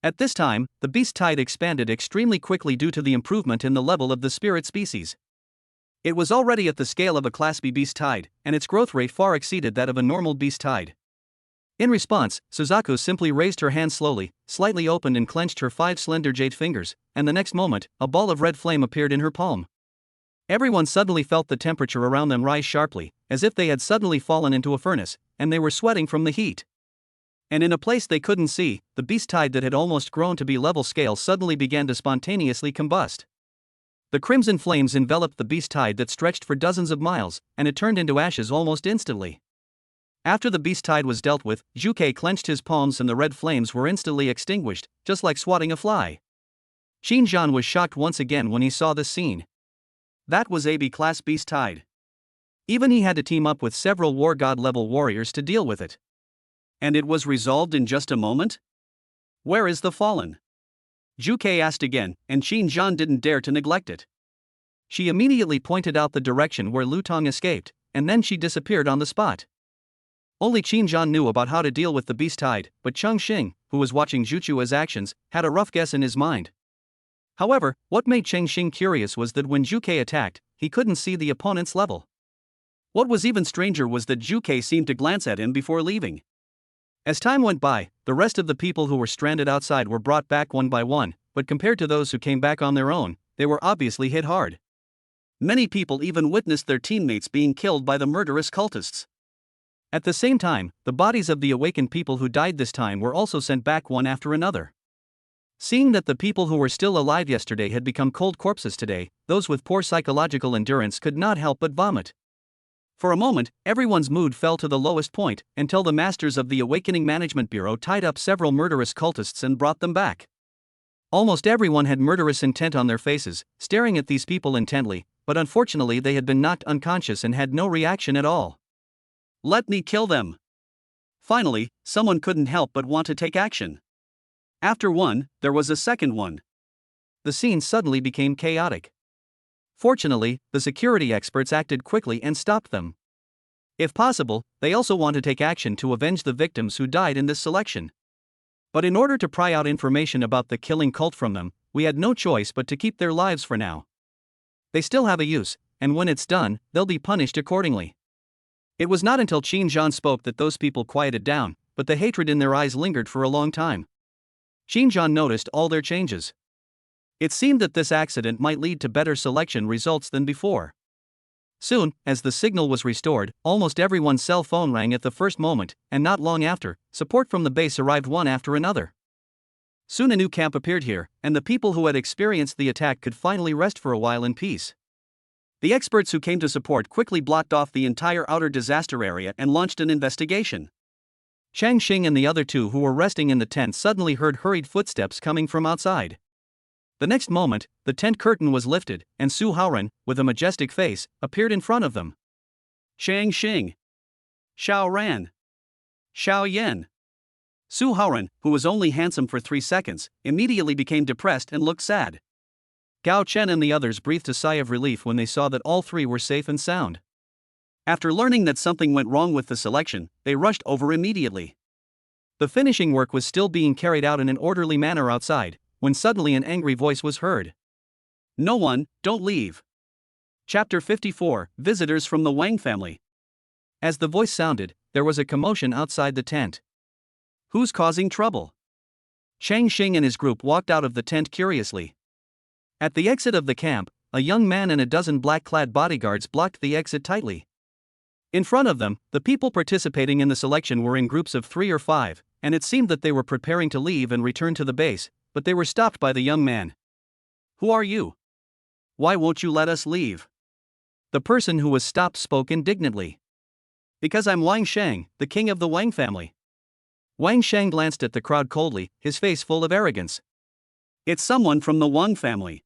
At this time, the beast tide expanded extremely quickly due to the improvement in the level of the spirit species. It was already at the scale of a Class B beast tide, and its growth rate far exceeded that of a normal beast tide. In response, Suzaku simply raised her hand slowly, slightly opened and clenched her 5 slender jade fingers, and the next moment, a ball of red flame appeared in her palm. Everyone suddenly felt the temperature around them rise sharply, as if they had suddenly fallen into a furnace, and they were sweating from the heat. And in a place they couldn't see, the beast tide that had almost grown to be level scale suddenly began to spontaneously combust. The crimson flames enveloped the beast tide that stretched for dozens of miles, and it turned into ashes almost instantly. After the beast tide was dealt with, Zhuke clenched his palms and the red flames were instantly extinguished, just like swatting a fly. Xinjiang was shocked once again when he saw this scene. That was a B-class beast tide. Even he had to team up with several war god level warriors to deal with it. And it was resolved in just a moment? Where is the fallen? Zhuke asked again, and Xinjiang didn't dare to neglect it. She immediately pointed out the direction where Lu Tong escaped, and then she disappeared on the spot. Only Xinjiang knew about how to deal with the beast tide, but Chongqing, who was watching Juchua's actions, had a rough guess in his mind. However, what made Changqing curious was that when Zhuke attacked, he couldn't see the opponent's level. What was even stranger was that Zhuke seemed to glance at him before leaving. As time went by, the rest of the people who were stranded outside were brought back one by one, but compared to those who came back on their own, they were obviously hit hard. Many people even witnessed their teammates being killed by the murderous cultists. At the same time, the bodies of the awakened people who died this time were also sent back one after another. Seeing that the people who were still alive yesterday had become cold corpses today, those with poor psychological endurance could not help but vomit. For a moment, everyone's mood fell to the lowest point, until the masters of the Awakening Management Bureau tied up several murderous cultists and brought them back. Almost everyone had murderous intent on their faces, staring at these people intently, but unfortunately they had been knocked unconscious and had no reaction at all. Let me kill them. Finally, someone couldn't help but want to take action. After one, there was a second one. The scene suddenly became chaotic. Fortunately, the security experts acted quickly and stopped them. If possible, they also want to take action to avenge the victims who died in this selection. But in order to pry out information about the killing cult from them, we had no choice but to keep their lives for now. They still have a use, and when it's done, they'll be punished accordingly. It was not until Xinjiang spoke that those people quieted down, but the hatred in their eyes lingered for a long time. Xinjiang noticed all their changes. It seemed that this accident might lead to better selection results than before. Soon, as the signal was restored, almost everyone's cell phone rang at the first moment, and not long after, support from the base arrived one after another. Soon a new camp appeared here, and the people who had experienced the attack could finally rest for a while in peace. The experts who came to support quickly blocked off the entire outer disaster area and launched an investigation. Chongqing and the other two who were resting in the tent suddenly heard hurried footsteps coming from outside. The next moment, the tent curtain was lifted, and Su Haoran, with a majestic face, appeared in front of them. Chongqing. Xiao Ran. Xiao Yan. Su Haoran, who was only handsome for 3 seconds, immediately became depressed and looked sad. Gao Chen and the others breathed a sigh of relief when they saw that all three were safe and sound. After learning that something went wrong with the selection, they rushed over immediately. The finishing work was still being carried out in an orderly manner outside, when suddenly an angry voice was heard. No one, don't leave. Chapter 54, Visitors from the Wang family. As the voice sounded, there was a commotion outside the tent. Who's causing trouble? Chongqing and his group walked out of the tent curiously. At the exit of the camp, a young man and a dozen black-clad bodyguards blocked the exit tightly. In front of them, the people participating in the selection were in groups of 3 or 5, and it seemed that they were preparing to leave and return to the base, but they were stopped by the young man. Who are you? Why won't you let us leave? The person who was stopped spoke indignantly. Because I'm Wang Shang, the king of the Wang family. Wang Shang glanced at the crowd coldly, his face full of arrogance. It's someone from the Wang family.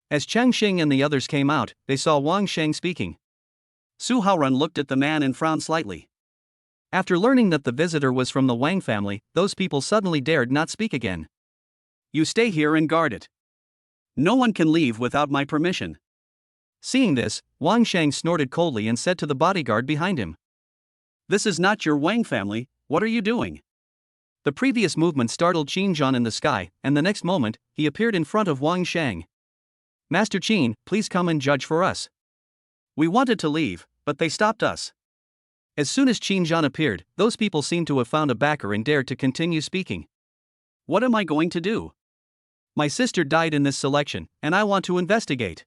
As Chongqing and the others came out, they saw Wang Shang speaking. Su Haoran looked at the man and frowned slightly. After learning that the visitor was from the Wang family, those people suddenly dared not speak again. You stay here and guard it. No one can leave without my permission. Seeing this, Wang Shang snorted coldly and said to the bodyguard behind him. This is not your Wang family, what are you doing? The previous movement startled Xinjiang in the sky, and the next moment, he appeared in front of Wang Shang. Master Qin, please come and judge for us. We wanted to leave, but they stopped us. As soon as Xinjiang appeared, those people seemed to have found a backer and dared to continue speaking. What am I going to do? My sister died in this selection, and I want to investigate.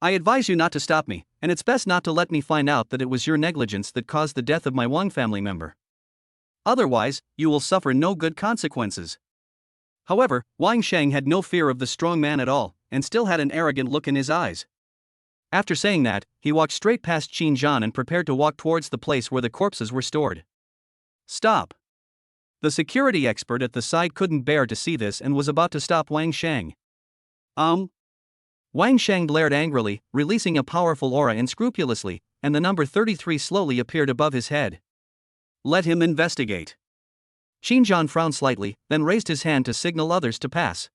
I advise you not to stop me, and it's best not to let me find out that it was your negligence that caused the death of my Wang family member. Otherwise, you will suffer no good consequences. However, Wang Shang had no fear of the strong man at all, and still had an arrogant look in his eyes. After saying that, he walked straight past Xinjiang and prepared to walk towards the place where the corpses were stored. Stop! The security expert at the side couldn't bear to see this and was about to stop Wang Shang. Wang Shang glared angrily, releasing a powerful aura unscrupulously, and the number 33 slowly appeared above his head. Let him investigate. Xinjiang frowned slightly, then raised his hand to signal others to pass.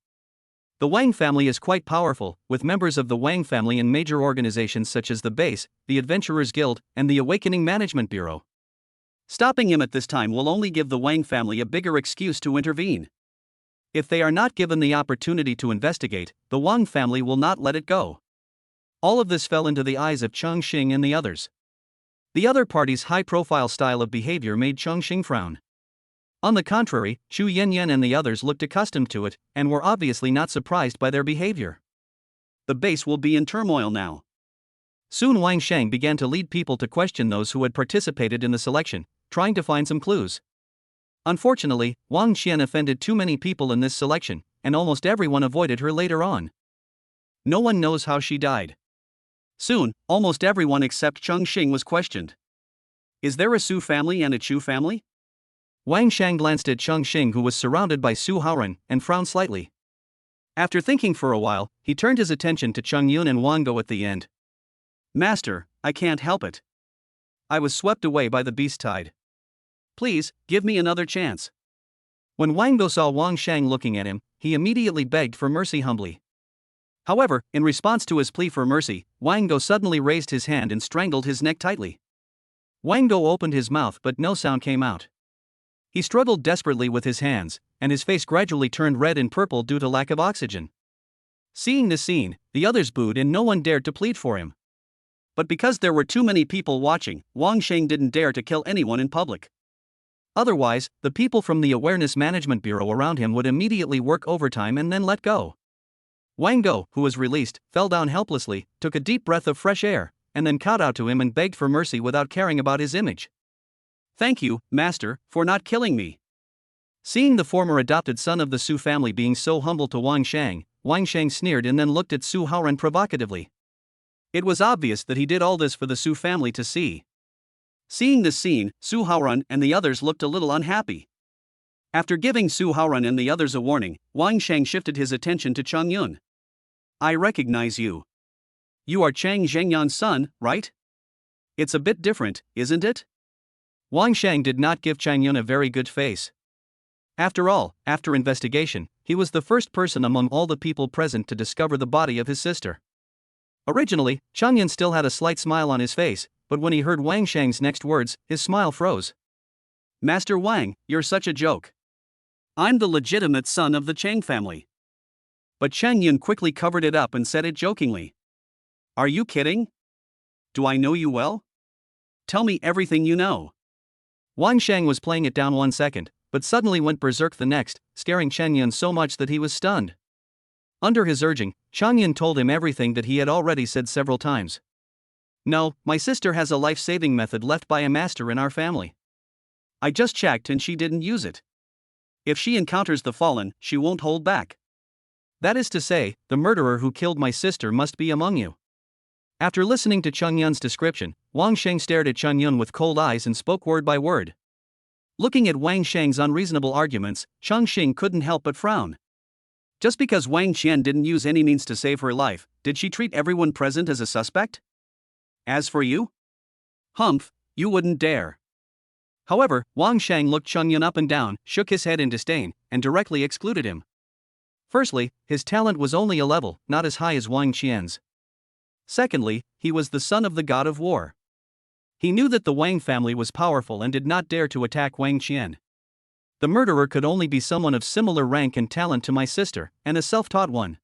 The Wang family is quite powerful, with members of the Wang family in major organizations such as the Base, the Adventurers Guild, and the Awakening Management Bureau. Stopping him at this time will only give the Wang family a bigger excuse to intervene. If they are not given the opportunity to investigate, the Wang family will not let it go. All of this fell into the eyes of Chongqing and the others. The other party's high-profile style of behavior made Chongqing frown. On the contrary, Xu Yanyan and the others looked accustomed to it, and were obviously not surprised by their behavior. The base will be in turmoil now. Soon Wang Shang began to lead people to question those who had participated in the selection, trying to find some clues. Unfortunately, Wang Qian offended too many people in this selection, and almost everyone avoided her later on. No one knows how she died. Soon, almost everyone except Chongqing was questioned. Is there a Su family and a Chu family? Wang Shang glanced at Chongqing, who was surrounded by Su Haoran, and frowned slightly. After thinking for a while, he turned his attention to Cheng Yun and Wang Go at the end, Master, I can't help it. I was swept away by the beast tide. Please, give me another chance. When Wang Go saw Wang Shang looking at him, he immediately begged for mercy humbly. However, in response to his plea for mercy, Wang Go suddenly raised his hand and strangled his neck tightly. Wang Go opened his mouth but no sound came out. He struggled desperately with his hands, and his face gradually turned red and purple due to lack of oxygen. Seeing this scene, the others booed and no one dared to plead for him. But because there were too many people watching, Wang Shang didn't dare to kill anyone in public. Otherwise, the people from the Awareness Management Bureau around him would immediately work overtime and then let go. Wang Go, who was released, fell down helplessly, took a deep breath of fresh air, and then kowtowed to him and begged for mercy without caring about his image. Thank you, Master, for not killing me. Seeing the former adopted son of the Su family being so humble to Wang Shang sneered and then looked at Su Haoran provocatively. It was obvious that he did all this for the Su family to see. Seeing this scene, Su Haoran and the others looked a little unhappy. After giving Su Haoran and the others a warning, Wang Shang shifted his attention to Chongyun. I recognize you. You are Chang Zhengyan's son, right? It's a bit different, isn't it? Wang Shang did not give Chongyun a very good face. After all, after investigation, he was the first person among all the people present to discover the body of his sister. Originally, Chongyun still had a slight smile on his face, but when he heard Wang Shang's next words, his smile froze. Master Wang, you're such a joke. I'm the legitimate son of the Chang family. But Chongyun quickly covered it up and said it jokingly. Are you kidding? Do I know you well? Tell me everything you know. Wang Shang was playing it down 1 second, but suddenly went berserk the next, scaring Chongyun so much that he was stunned. Under his urging, Chongyun told him everything that he had already said several times. No, my sister has a life-saving method left by a master in our family. I just checked and she didn't use it. If she encounters the fallen, she won't hold back. That is to say, the murderer who killed my sister must be among you. After listening to Chongyun's description, Wang Shang stared at Chongyun with cold eyes and spoke word by word. Looking at Wang Shang's unreasonable arguments, Chongqing couldn't help but frown. Just because Wang Qian didn't use any means to save her life, did she treat everyone present as a suspect? As for you? Humph, you wouldn't dare. However, Wang Shang looked Chongyun up and down, shook his head in disdain, and directly excluded him. Firstly, his talent was only a level, not as high as Wang Qian's. Secondly, he was the son of the god of war. He knew that the Wang family was powerful and did not dare to attack Wang Qian. The murderer could only be someone of similar rank and talent to my sister, and a self-taught one.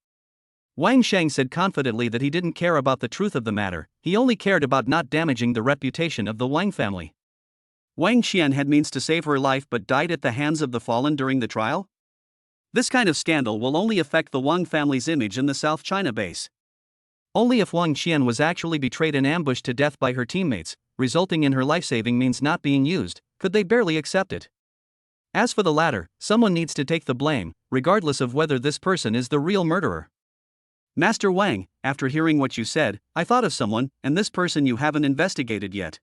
Wang Shang said confidently that he didn't care about the truth of the matter, he only cared about not damaging the reputation of the Wang family. Wang Qian had means to save her life but died at the hands of the fallen during the trial? This kind of scandal will only affect the Wang family's image in the South China base. Only if Wang Qian was actually betrayed and ambushed to death by her teammates, resulting in her life-saving means not being used, could they barely accept it. As for the latter, someone needs to take the blame, regardless of whether this person is the real murderer. Master Wang, after hearing what you said, I thought of someone, and this person you haven't investigated yet.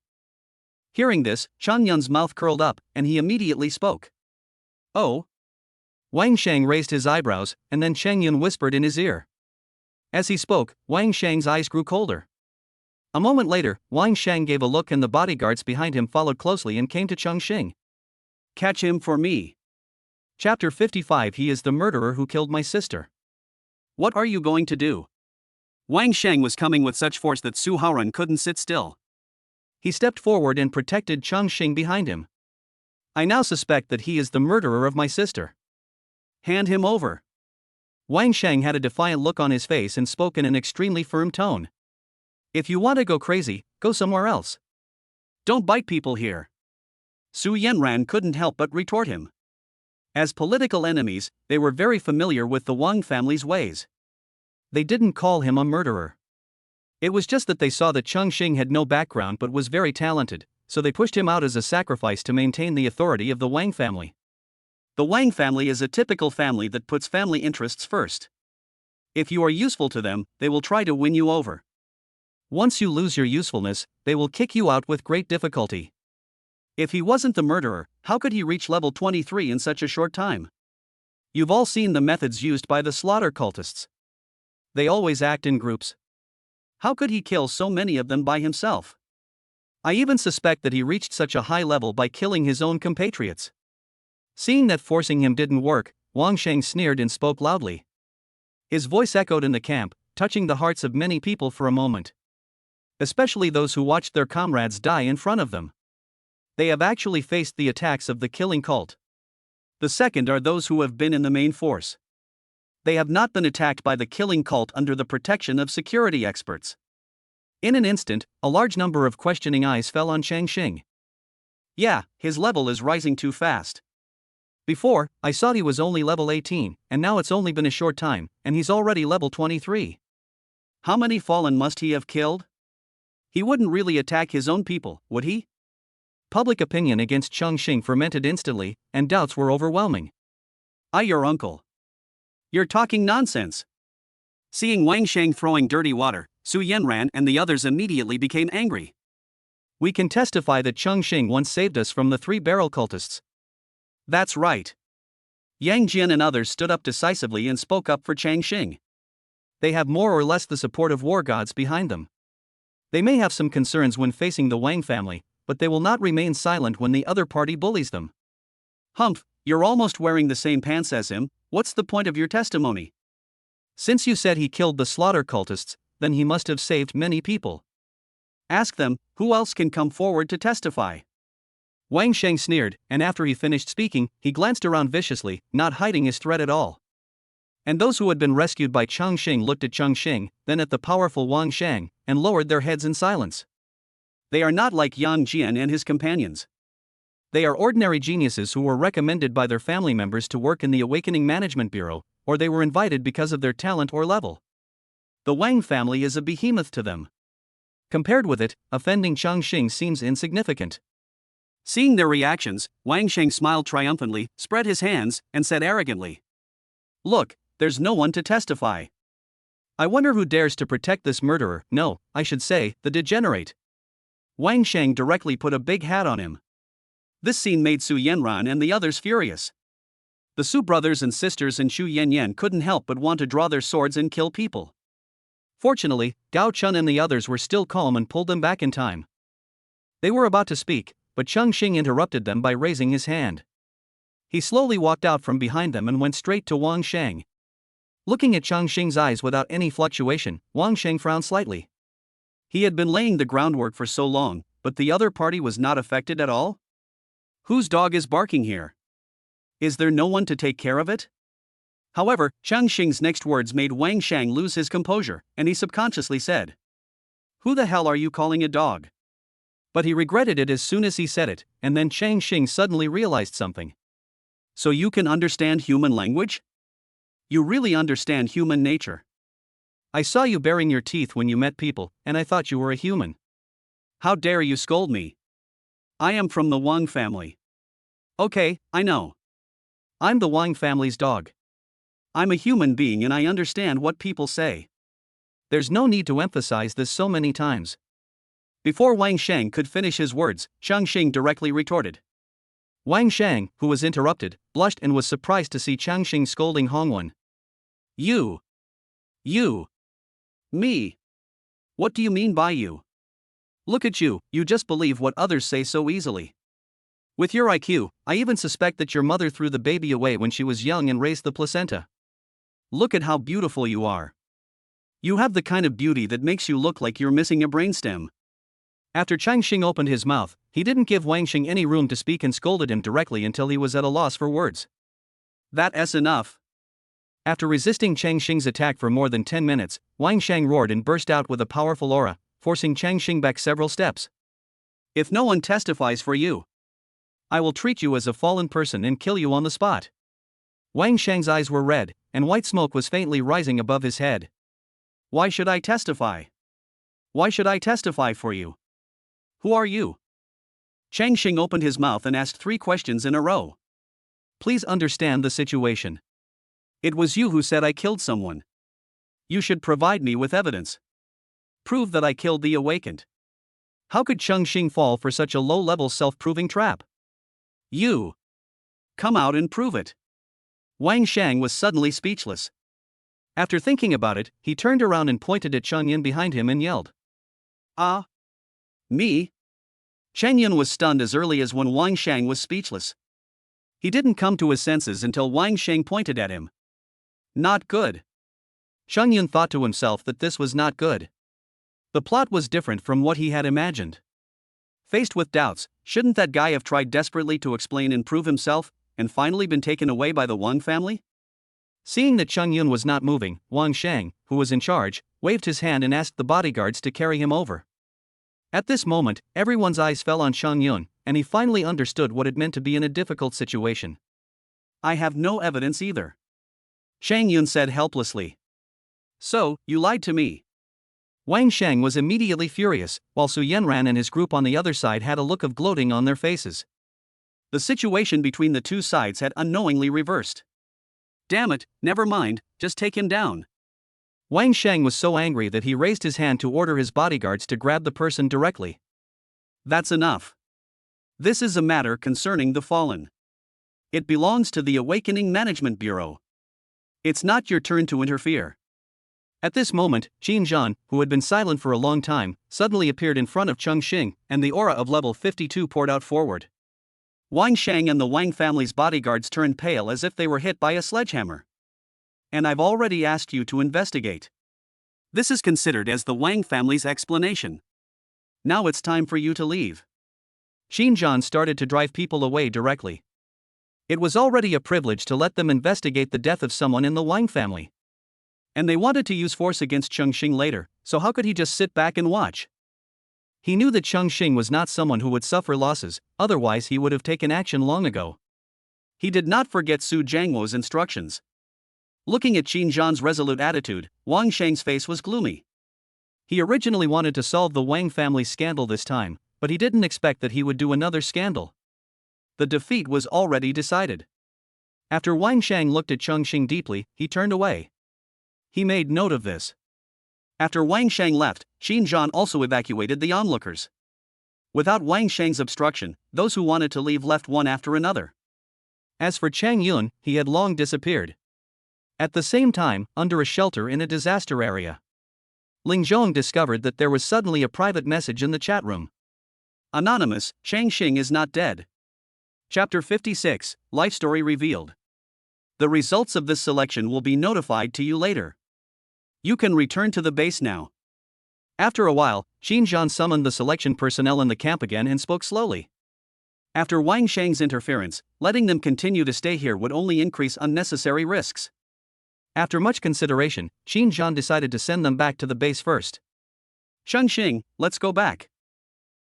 Hearing this, Chongyun's mouth curled up, and he immediately spoke. Oh? Wang Shang raised his eyebrows, and then Chongyun whispered in his ear. As he spoke, Wang Shang's eyes grew colder. A moment later, Wang Shang gave a look and the bodyguards behind him followed closely and came to Chongqing. Catch him for me. Chapter 55. He is the murderer who killed my sister. What are you going to do? Wang Shang was coming with such force that Su Haoran couldn't sit still. He stepped forward and protected Chongqing behind him. I now suspect that he is the murderer of my sister. Hand him over. Wang Shang had a defiant look on his face and spoke in an extremely firm tone. If you want to go crazy, go somewhere else. Don't bite people here. Su Yanran couldn't help but retort him. As political enemies, they were very familiar with the Wang family's ways. They didn't call him a murderer. It was just that they saw that Chongqing had no background but was very talented, so they pushed him out as a sacrifice to maintain the authority of the Wang family. The Wang family is a typical family that puts family interests first. If you are useful to them, they will try to win you over. Once you lose your usefulness, they will kick you out with great difficulty. If he wasn't the murderer, how could he reach level 23 in such a short time? You've all seen the methods used by the slaughter cultists. They always act in groups. How could he kill so many of them by himself? I even suspect that he reached such a high level by killing his own compatriots. Seeing that forcing him didn't work, Wang Sheng sneered and spoke loudly. His voice echoed in the camp, touching the hearts of many people for a moment. Especially those who watched their comrades die in front of them. They have actually faced the attacks of the killing cult. The second are those who have been in the main force. They have not been attacked by the killing cult under the protection of security experts. In an instant, a large number of questioning eyes fell on Chongqing. Yeah, his level is rising too fast. Before, I thought he was only level 18, and now it's only been a short time, and he's already level 23. How many fallen must he have killed? He wouldn't really attack his own people, would he? Public opinion against Chongqing fermented instantly, and doubts were overwhelming. Your uncle. You're talking nonsense. Seeing Wang Sheng throwing dirty water, Su Yanran and the others immediately became angry. We can testify that Chongqing once saved us from the 3-barrel cultists. That's right. Yang Jian and others stood up decisively and spoke up for Chongqing. They have more or less the support of war gods behind them. They may have some concerns when facing the Wang family, but they will not remain silent when the other party bullies them. Humph, you're almost wearing the same pants as him. What's the point of your testimony? Since you said he killed the slaughter cultists, then he must have saved many people. Ask them, who else can come forward to testify? Wang Sheng sneered, and after he finished speaking, he glanced around viciously, not hiding his threat at all. And those who had been rescued by Chongqing looked at Chongqing, then at the powerful Wang Sheng, and lowered their heads in silence. They are not like Yang Jian and his companions. They are ordinary geniuses who were recommended by their family members to work in the Awakening Management Bureau, or they were invited because of their talent or level. The Wang family is a behemoth to them. Compared with it, offending Chongqing seems insignificant. Seeing their reactions, Wang Sheng smiled triumphantly, spread his hands, and said arrogantly, "Look, there's no one to testify. I wonder who dares to protect this murderer, no, I should say, the degenerate." Wang Sheng directly put a big hat on him. This scene made Su Yanran and the others furious. The Su brothers and sisters and Xu Yanyan couldn't help but want to draw their swords and kill people. Fortunately, Gao Chun and the others were still calm and pulled them back in time. They were about to speak, but Chongqing interrupted them by raising his hand. He slowly walked out from behind them and went straight to Wang Sheng. Looking at Chongqing's eyes without any fluctuation, Wang Sheng frowned slightly. He had been laying the groundwork for so long, but the other party was not affected at all? Whose dog is barking here? Is there no one to take care of it? However, Chongqing's next words made Wang Sheng lose his composure, and he subconsciously said, "Who the hell are you calling a dog?" But he regretted it as soon as he said it, and then Chongqing suddenly realized something. So you can understand human language? You really understand human nature. I saw you baring your teeth when you met people, and I thought you were a human. How dare you scold me? I am from the Wang family. Okay, I know. I'm the Wang family's dog. I'm a human being and I understand what people say. There's no need to emphasize this so many times. Before Wang Sheng could finish his words, Chongqing directly retorted. Wang Sheng, who was interrupted, blushed and was surprised to see Chongqing scolding Hongwen. You. Me. What do you mean by you? Look at you, you just believe what others say so easily. With your IQ, I even suspect that your mother threw the baby away when she was young and raised the placenta. Look at how beautiful you are. You have the kind of beauty that makes you look like you're missing a brainstem. After Chongqing opened his mouth, he didn't give Wang Sheng any room to speak and scolded him directly until he was at a loss for words. That's enough. After resisting Chongqing's attack for more than 10 minutes, Wang Sheng roared and burst out with a powerful aura, forcing Chongqing back several steps. If no one testifies for you, I will treat you as a fallen person and kill you on the spot. Wang Sheng's eyes were red, and white smoke was faintly rising above his head. Why should I testify? Why should I testify for you? Who are you? Chongqing opened his mouth and asked 3 questions in a row. Please understand the situation. It was you who said I killed someone. You should provide me with evidence. Prove that I killed the awakened. How could Chongqing fall for such a low-level self-proving trap? You. Come out and prove it. Wang Sheng was suddenly speechless. After thinking about it, he turned around and pointed at Chongqing behind him and yelled. Ah? Me? Chongqing was stunned as early as when Wang Shang was speechless. He didn't come to his senses until Wang Shang pointed at him. Not good. Chongqing thought to himself that this was not good. The plot was different from what he had imagined. Faced with doubts, shouldn't that guy have tried desperately to explain and prove himself, and finally been taken away by the Wang family? Seeing that Chongqing was not moving, Wang Shang, who was in charge, waved his hand and asked the bodyguards to carry him over. At this moment, everyone's eyes fell on Chongqing, and he finally understood what it meant to be in a difficult situation. I have no evidence either. Chongqing said helplessly. So, you lied to me. Wang Shang was immediately furious, while Su Yanran and his group on the other side had a look of gloating on their faces. The situation between the two sides had unknowingly reversed. Damn it, never mind, just take him down. Wang Shang was so angry that he raised his hand to order his bodyguards to grab the person directly. That's enough. This is a matter concerning the fallen. It belongs to the Awakening Management Bureau. It's not your turn to interfere. At this moment, Qin Zhan, who had been silent for a long time, suddenly appeared in front of Chongqing, and the aura of level 52 poured out forward. Wang Shang and the Wang family's bodyguards turned pale as if they were hit by a sledgehammer. And I've already asked you to investigate. This is considered as the Wang family's explanation. Now it's time for you to leave. Qin Zhan started to drive people away directly. It was already a privilege to let them investigate the death of someone in the Wang family. And they wanted to use force against Chongqing later, so how could he just sit back and watch? He knew that Chongqing was not someone who would suffer losses, otherwise he would have taken action long ago. He did not forget Su Jiangwo's instructions. Looking at Qin Zhan's resolute attitude, Wang Shang's face was gloomy. He originally wanted to solve the Wang family scandal this time, but he didn't expect that he would do another scandal. The defeat was already decided. After Wang Shang looked at Chongqing deeply, he turned away. He made note of this. After Wang Shang left, Qin Zhan also evacuated the onlookers. Without Wang Shang's obstruction, those who wanted to leave left one after another. As for Chang Yun, he had long disappeared. At the same time, under a shelter in a disaster area, Ling Zhong discovered that there was suddenly a private message in the chat room. Anonymous, Changqing is not dead. Chapter 56, Life Story Revealed. The results of this selection will be notified to you later. You can return to the base now. After a while, Qin Zhan summoned the selection personnel in the camp again and spoke slowly. After Wang Shang's interference, letting them continue to stay here would only increase unnecessary risks. After much consideration, Qin Zhan decided to send them back to the base first. Chongqing, let's go back.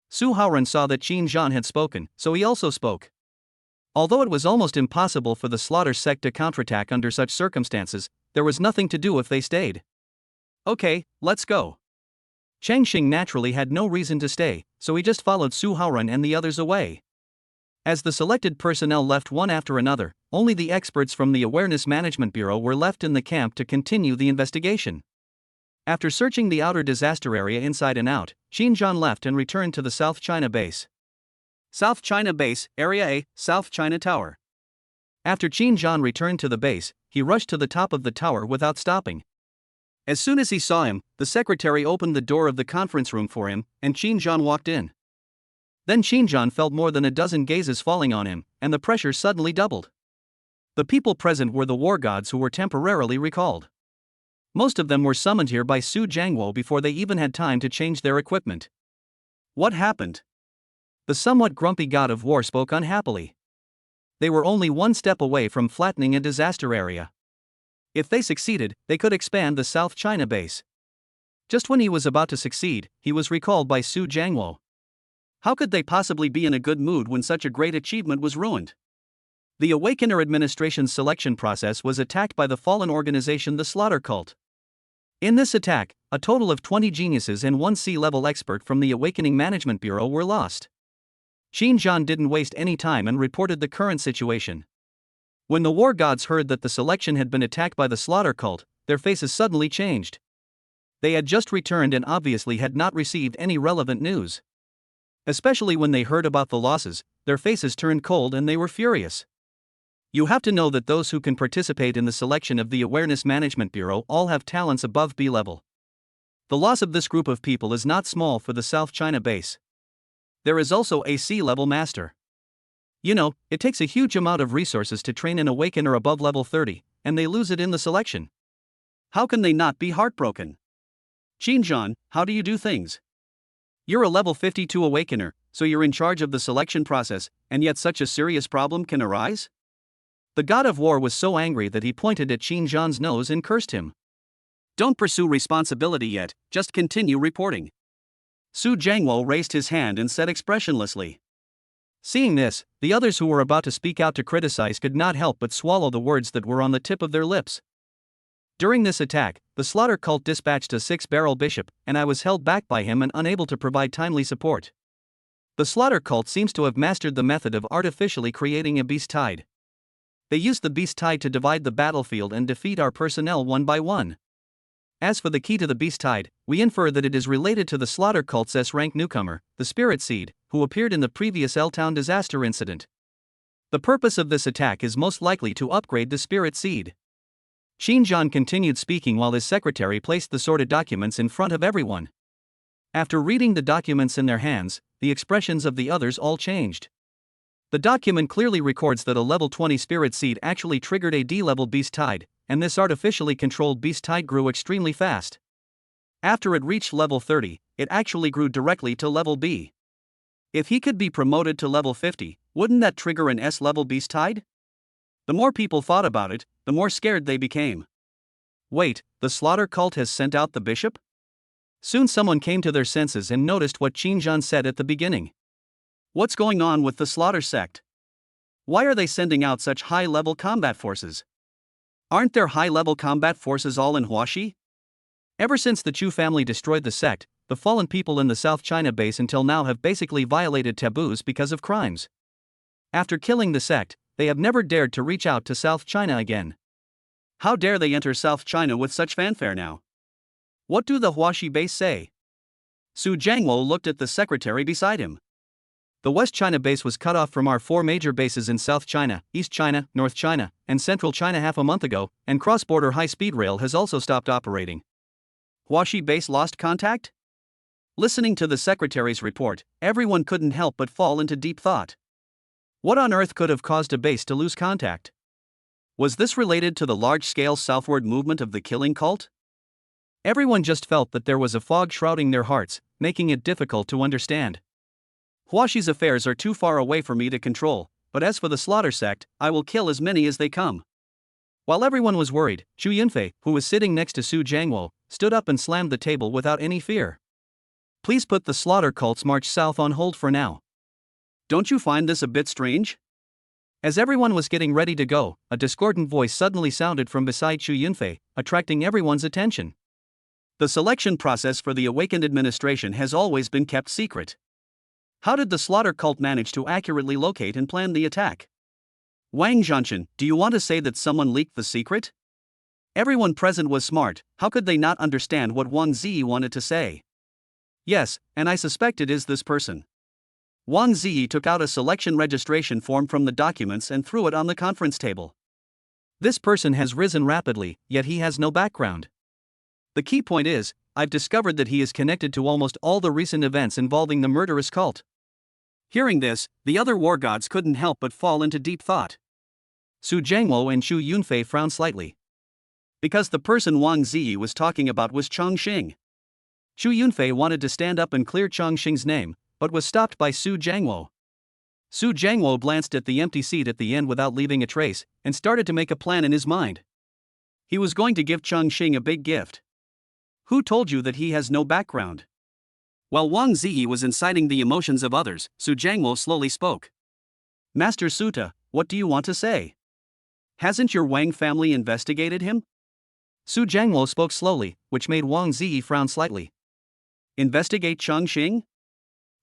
Su Haoran saw that Qin Zhan had spoken, so he also spoke. Although it was almost impossible for the Slaughter sect to counterattack under such circumstances, there was nothing to do if they stayed. Okay, let's go. Changqing naturally had no reason to stay, so he just followed Su Haoran and the others away. As the selected personnel left one after another, only the experts from the Awareness Management Bureau were left in the camp to continue the investigation. After searching the outer disaster area inside and out, Qin Zhan left and returned to the South China base. South China Base, Area A, South China Tower. After Qin Zhan returned to the base, he rushed to the top of the tower without stopping. As soon as he saw him, the secretary opened the door of the conference room for him, and Qin Zhan walked in. Then Qin Zhan felt more than a dozen gazes falling on him, and the pressure suddenly doubled. The people present were the war gods who were temporarily recalled. Most of them were summoned here by Su Jiangwo before they even had time to change their equipment. What happened? The somewhat grumpy god of war spoke unhappily. They were only one step away from flattening a disaster area. If they succeeded, they could expand the South China base. Just when he was about to succeed, he was recalled by Su Jiangwo. How could they possibly be in a good mood when such a great achievement was ruined? The Awakener administration's selection process was attacked by the fallen organization the Slaughter Cult. In this attack, a total of 20 geniuses and one C-level expert from the Awakening Management Bureau were lost. Qin Zhan didn't waste any time and reported the current situation. When the war gods heard that the selection had been attacked by the Slaughter Cult, their faces suddenly changed. They had just returned and obviously had not received any relevant news. Especially when they heard about the losses, their faces turned cold and they were furious. You have to know that those who can participate in the selection of the Awareness Management Bureau all have talents above B level. The loss of this group of people is not small for the South China base. There is also a C-level master. You know, it takes a huge amount of resources to train an awakener above level 30, and they lose it in the selection. How can they not be heartbroken? Xinjiang, how do you do things? You're a level 52 awakener, so you're in charge of the selection process, and yet such a serious problem can arise? The god of war was so angry that he pointed at Xinjiang's nose and cursed him. Don't pursue responsibility yet, just continue reporting. Su Jiangwo raised his hand and said expressionlessly. Seeing this, the others who were about to speak out to criticize could not help but swallow the words that were on the tip of their lips. During this attack, the slaughter cult dispatched a 6-barrel bishop, and I was held back by him and unable to provide timely support. The slaughter cult seems to have mastered the method of artificially creating a beast tide. They used the beast tide to divide the battlefield and defeat our personnel one by one. As for the key to the beast tide, we infer that it is related to the slaughter cult's S-rank newcomer, the Spirit Seed, who appeared in the previous L-Town disaster incident. The purpose of this attack is most likely to upgrade the Spirit Seed. Xinjiang continued speaking while his secretary placed the sorted documents in front of everyone. After reading the documents in their hands, the expressions of the others all changed. The document clearly records that a level 20 Spirit Seed actually triggered a D-level beast tide, and this artificially controlled beast tide grew extremely fast. After it reached level 30, it actually grew directly to level B. If he could be promoted to level 50, wouldn't that trigger an S-level beast tide? The more people thought about it, the more scared they became. Wait, the slaughter cult has sent out the bishop? Soon someone came to their senses and noticed what Xinjiang said at the beginning. What's going on with the slaughter sect? Why are they sending out such high-level combat forces? Aren't there high-level combat forces all in Huaxi? Ever since the Chu family destroyed the sect, the fallen people in the South China base until now have basically violated taboos because of crimes. After killing the sect, they have never dared to reach out to South China again. How dare they enter South China with such fanfare now? What do the Huaxi base say? Su Jiangwo looked at the secretary beside him. The West China base was cut off from our 4 major bases in South China, East China, North China, and Central China half a month ago, and cross-border high-speed rail has also stopped operating. Huaxi base lost contact? Listening to the secretary's report, everyone couldn't help but fall into deep thought. What on earth could have caused a base to lose contact? Was this related to the large-scale southward movement of the killing cult? Everyone just felt that there was a fog shrouding their hearts, making it difficult to understand. Huaxi's affairs are too far away for me to control, but as for the slaughter sect, I will kill as many as they come. While everyone was worried, Zhu Yunfei, who was sitting next to Su Jiangwo, stood up and slammed the table without any fear. Please put the slaughter cult's march south on hold for now. Don't you find this a bit strange? As everyone was getting ready to go, a discordant voice suddenly sounded from beside Zhu Yunfei, attracting everyone's attention. The selection process for the Awakened administration has always been kept secret. How did the slaughter cult manage to accurately locate and plan the attack? Wang Zhanshan, do you want to say that someone leaked the secret? Everyone present was smart, how could they not understand what Wang Ziyi wanted to say? Yes, and I suspect it is this person. Wang Ziyi took out a selection registration form from the documents and threw it on the conference table. This person has risen rapidly, yet he has no background. The key point is, I've discovered that he is connected to almost all the recent events involving the murderous cult. Hearing this, the other war gods couldn't help but fall into deep thought. Su Jiangwo and Zhu Yunfei frowned slightly. Because the person Wang Ziyi was talking about was Chongqing. Zhu Yunfei wanted to stand up and clear Chongqing's name, but was stopped by Su Jiangwo. Su Jiangwo glanced at the empty seat at the end without leaving a trace, and started to make a plan in his mind. He was going to give Chongqing a big gift. Who told you that he has no background? While Wang Ziyi was inciting the emotions of others, Su Jiangwo slowly spoke. Master Suta, what do you want to say? Hasn't your Wang family investigated him? Su Jiangwo spoke slowly, which made Wang Ziyi frown slightly. Investigate Chongqing?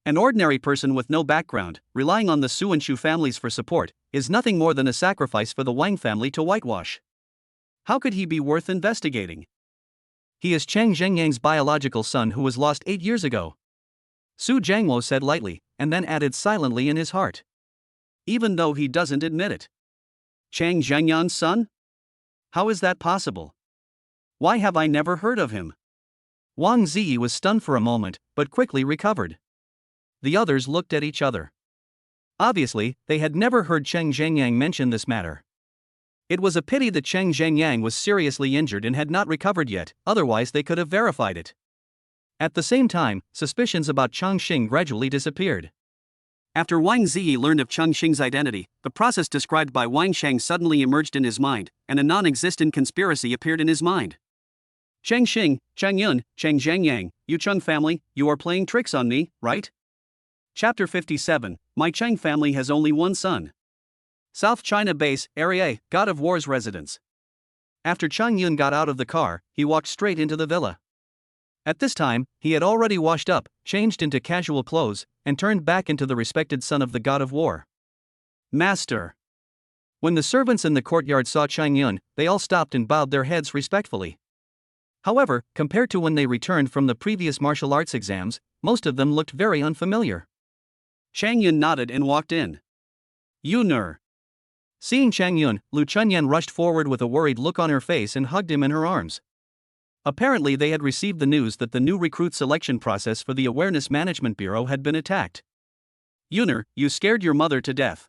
An ordinary person with no background, relying on the Su and Shu families for support, is nothing more than a sacrifice for the Wang family to whitewash. How could he be worth investigating? He is Chang Zhengyang's biological son who was lost 8 years ago. Su Jiangwo said lightly, and then added silently in his heart. Even though he doesn't admit it. Chang Zhengyan's son? How is that possible? Why have I never heard of him? Wang Ziyi was stunned for a moment, but quickly recovered. The others looked at each other. Obviously, they had never heard Cheng Zhengyang mention this matter. It was a pity that Cheng Zhengyang was seriously injured and had not recovered yet, otherwise they could have verified it. At the same time, suspicions about Chongqing gradually disappeared. After Wang Ziyi learned of Chongqing's identity, the process described by Wang Sheng suddenly emerged in his mind, and a non-existent conspiracy appeared in his mind. Cheng Xing, Cheng Yun, Cheng Zhengyang, you Cheng family, you are playing tricks on me, right? Chapter 57, My Cheng family has only one son. South China Base, Area A, God of War's residence. After Cheng Yun got out of the car, he walked straight into the villa. At this time, he had already washed up, changed into casual clothes, and turned back into the respected son of the God of War. Master. When the servants in the courtyard saw Cheng Yun, they all stopped and bowed their heads respectfully. However, compared to when they returned from the previous martial arts exams, most of them looked very unfamiliar. Cheng Yun nodded and walked in. Yun'er. Seeing Cheng Yun, Lu Chunyan rushed forward with a worried look on her face and hugged him in her arms. Apparently they had received the news that the new recruit selection process for the Awareness Management Bureau had been attacked. Yun'er, you scared your mother to death.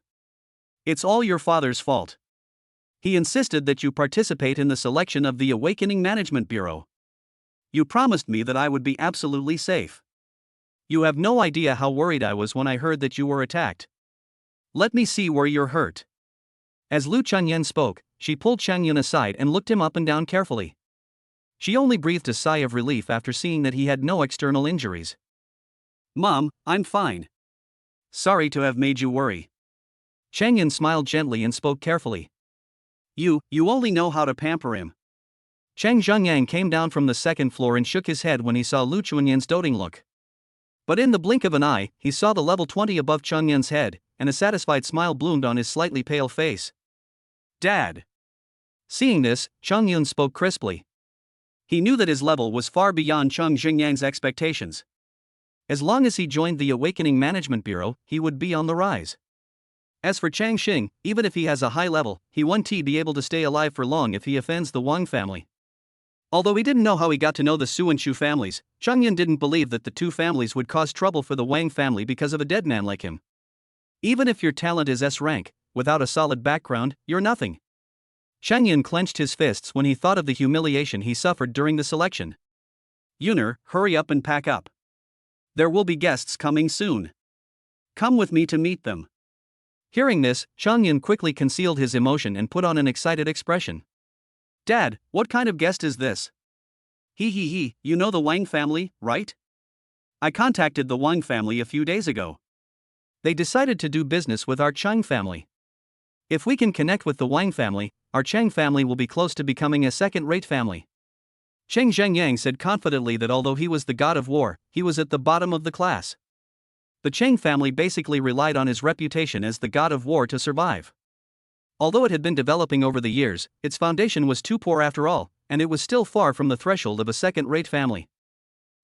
It's all your father's fault. He insisted that you participate in the selection of the Awakening Management Bureau. You promised me that I would be absolutely safe. You have no idea how worried I was when I heard that you were attacked. Let me see where you're hurt. As Lu Chunyan spoke, she pulled Cheng Yun aside and looked him up and down carefully. She only breathed a sigh of relief after seeing that he had no external injuries. Mom, I'm fine. Sorry to have made you worry. Cheng Yun smiled gently and spoke carefully. You only know how to pamper him. Cheng Zhengyang came down from the second floor and shook his head when he saw Lu Chunyan's doting look. But in the blink of an eye, he saw the level 20 above Cheng Yun's head, and a satisfied smile bloomed on his slightly pale face. Dad. Seeing this, Cheng Yun spoke crisply. He knew that his level was far beyond Cheng Zhengyang's expectations. As long as he joined the Awakening Management Bureau, he would be on the rise. As for Chang Xing, even if he has a high level, he won't be able to stay alive for long if he offends the Wang family. Although he didn't know how he got to know the Su and Chu families, Cheng Yun didn't believe that the two families would cause trouble for the Wang family because of a dead man like him. Even if your talent is S rank, without a solid background, you're nothing. Cheng Yun clenched his fists when he thought of the humiliation he suffered during the selection. Yun'er, hurry up and pack up. There will be guests coming soon. Come with me to meet them. Hearing this, Cheng Yun quickly concealed his emotion and put on an excited expression. Dad, what kind of guest is this? He, you know the Wang family, right? I contacted the Wang family a few days ago. They decided to do business with our Chang family. If we can connect with the Wang family, our Chang family will be close to becoming a second-rate family. Cheng Zhengyang said confidently that although he was the God of War, he was at the bottom of the class. The Chang family basically relied on his reputation as the God of War to survive. Although it had been developing over the years, its foundation was too poor after all, and it was still far from the threshold of a second-rate family.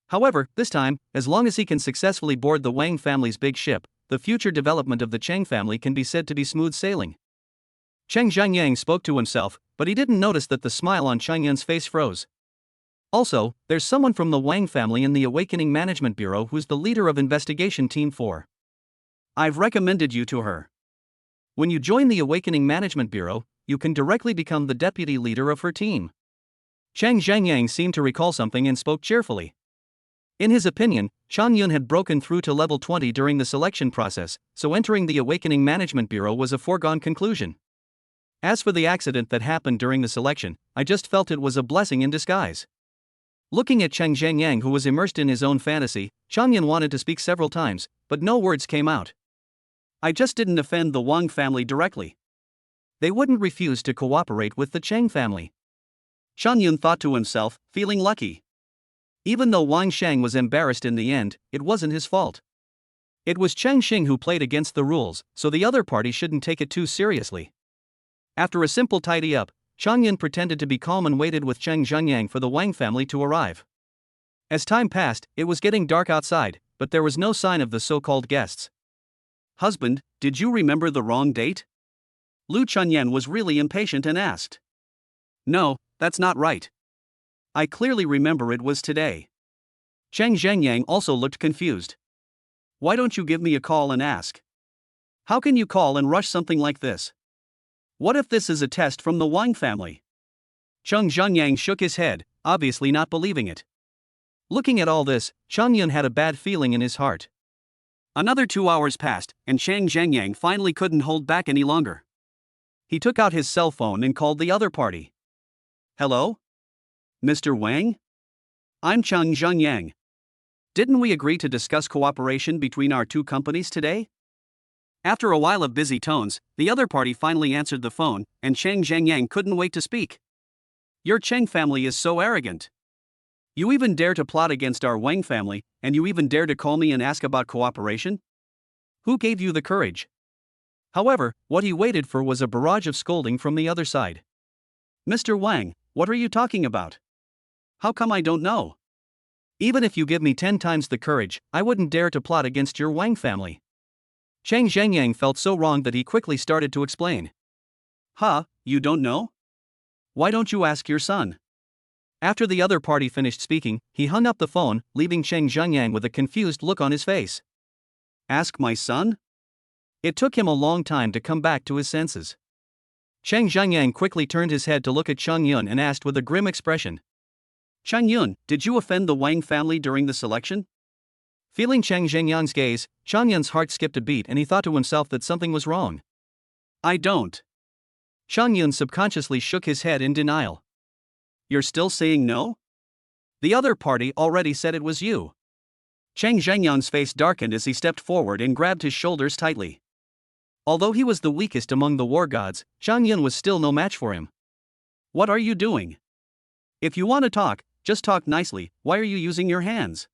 However, this time, as long as he can successfully board the Wang family's big ship, the future development of the Chang family can be said to be smooth sailing. Cheng Zhengyang spoke to himself, but he didn't notice that the smile on Cheng Yun's face froze. Also, there's someone from the Wang family in the Awakening Management Bureau who's the leader of Investigation Team 4. I've recommended you to her. When you join the Awakening Management Bureau, you can directly become the deputy leader of her team. Cheng Zhengyang seemed to recall something and spoke cheerfully. In his opinion, Cheng Yun had broken through to level 20 during the selection process, so entering the Awakening Management Bureau was a foregone conclusion. As for the accident that happened during the selection, I just felt it was a blessing in disguise. Looking at Cheng Zhengyang, who was immersed in his own fantasy, Cheng Yun wanted to speak several times, but no words came out. I just didn't offend the Wang family directly. They wouldn't refuse to cooperate with the Chang family. Cheng Yun thought to himself, feeling lucky. Even though Wang Shang was embarrassed in the end, it wasn't his fault. It was Cheng Xing who played against the rules, so the other party shouldn't take it too seriously. After a simple tidy-up, Cheng Yun pretended to be calm and waited with Cheng Zhengyang for the Wang family to arrive. As time passed, it was getting dark outside, but there was no sign of the so-called guests. Husband, did you remember the wrong date? Lu Chunyan was really impatient and asked. No, that's not right. I clearly remember it was today. Chang Zhengyang also looked confused. Why don't you give me a call and ask? How can you call and rush something like this? What if this is a test from the Wang family? Chang Zhengyang shook his head, obviously not believing it. Looking at all this, Chang Yun had a bad feeling in his heart. Another 2 hours passed, and Chang Zhengyang finally couldn't hold back any longer. He took out his cell phone and called the other party. Hello? Mr. Wang? I'm Chang Zhengyang. Didn't we agree to discuss cooperation between our two companies today? After a while of busy tones, the other party finally answered the phone, and Chang Zhengyang couldn't wait to speak. Your Chang family is so arrogant. You even dare to plot against our Wang family, and you even dare to call me and ask about cooperation? Who gave you the courage? However, what he waited for was a barrage of scolding from the other side. Mr. Wang, what are you talking about? How come I don't know? Even if you give me 10 times the courage, I wouldn't dare to plot against your Wang family. Chang Zhengyang felt so wrong that he quickly started to explain. Huh, you don't know? Why don't you ask your son? After the other party finished speaking, he hung up the phone, leaving Chang Zhengyang with a confused look on his face. Ask my son? It took him a long time to come back to his senses. Chang Zhengyang quickly turned his head to look at Chang Yun and asked with a grim expression. Chang Yun, did you offend the Wang family during the selection? Feeling Chang Zhengyang's gaze, Chang Yun's heart skipped a beat and he thought to himself that something was wrong. I don't. Chang Yun subconsciously shook his head in denial. You're still saying no? The other party already said it was you. Chang Zhengyang's face darkened as he stepped forward and grabbed his shoulders tightly. Although he was the weakest among the war gods, Chang Yun was still no match for him. What are you doing? If you want to talk, just talk nicely. Why are you using your hands?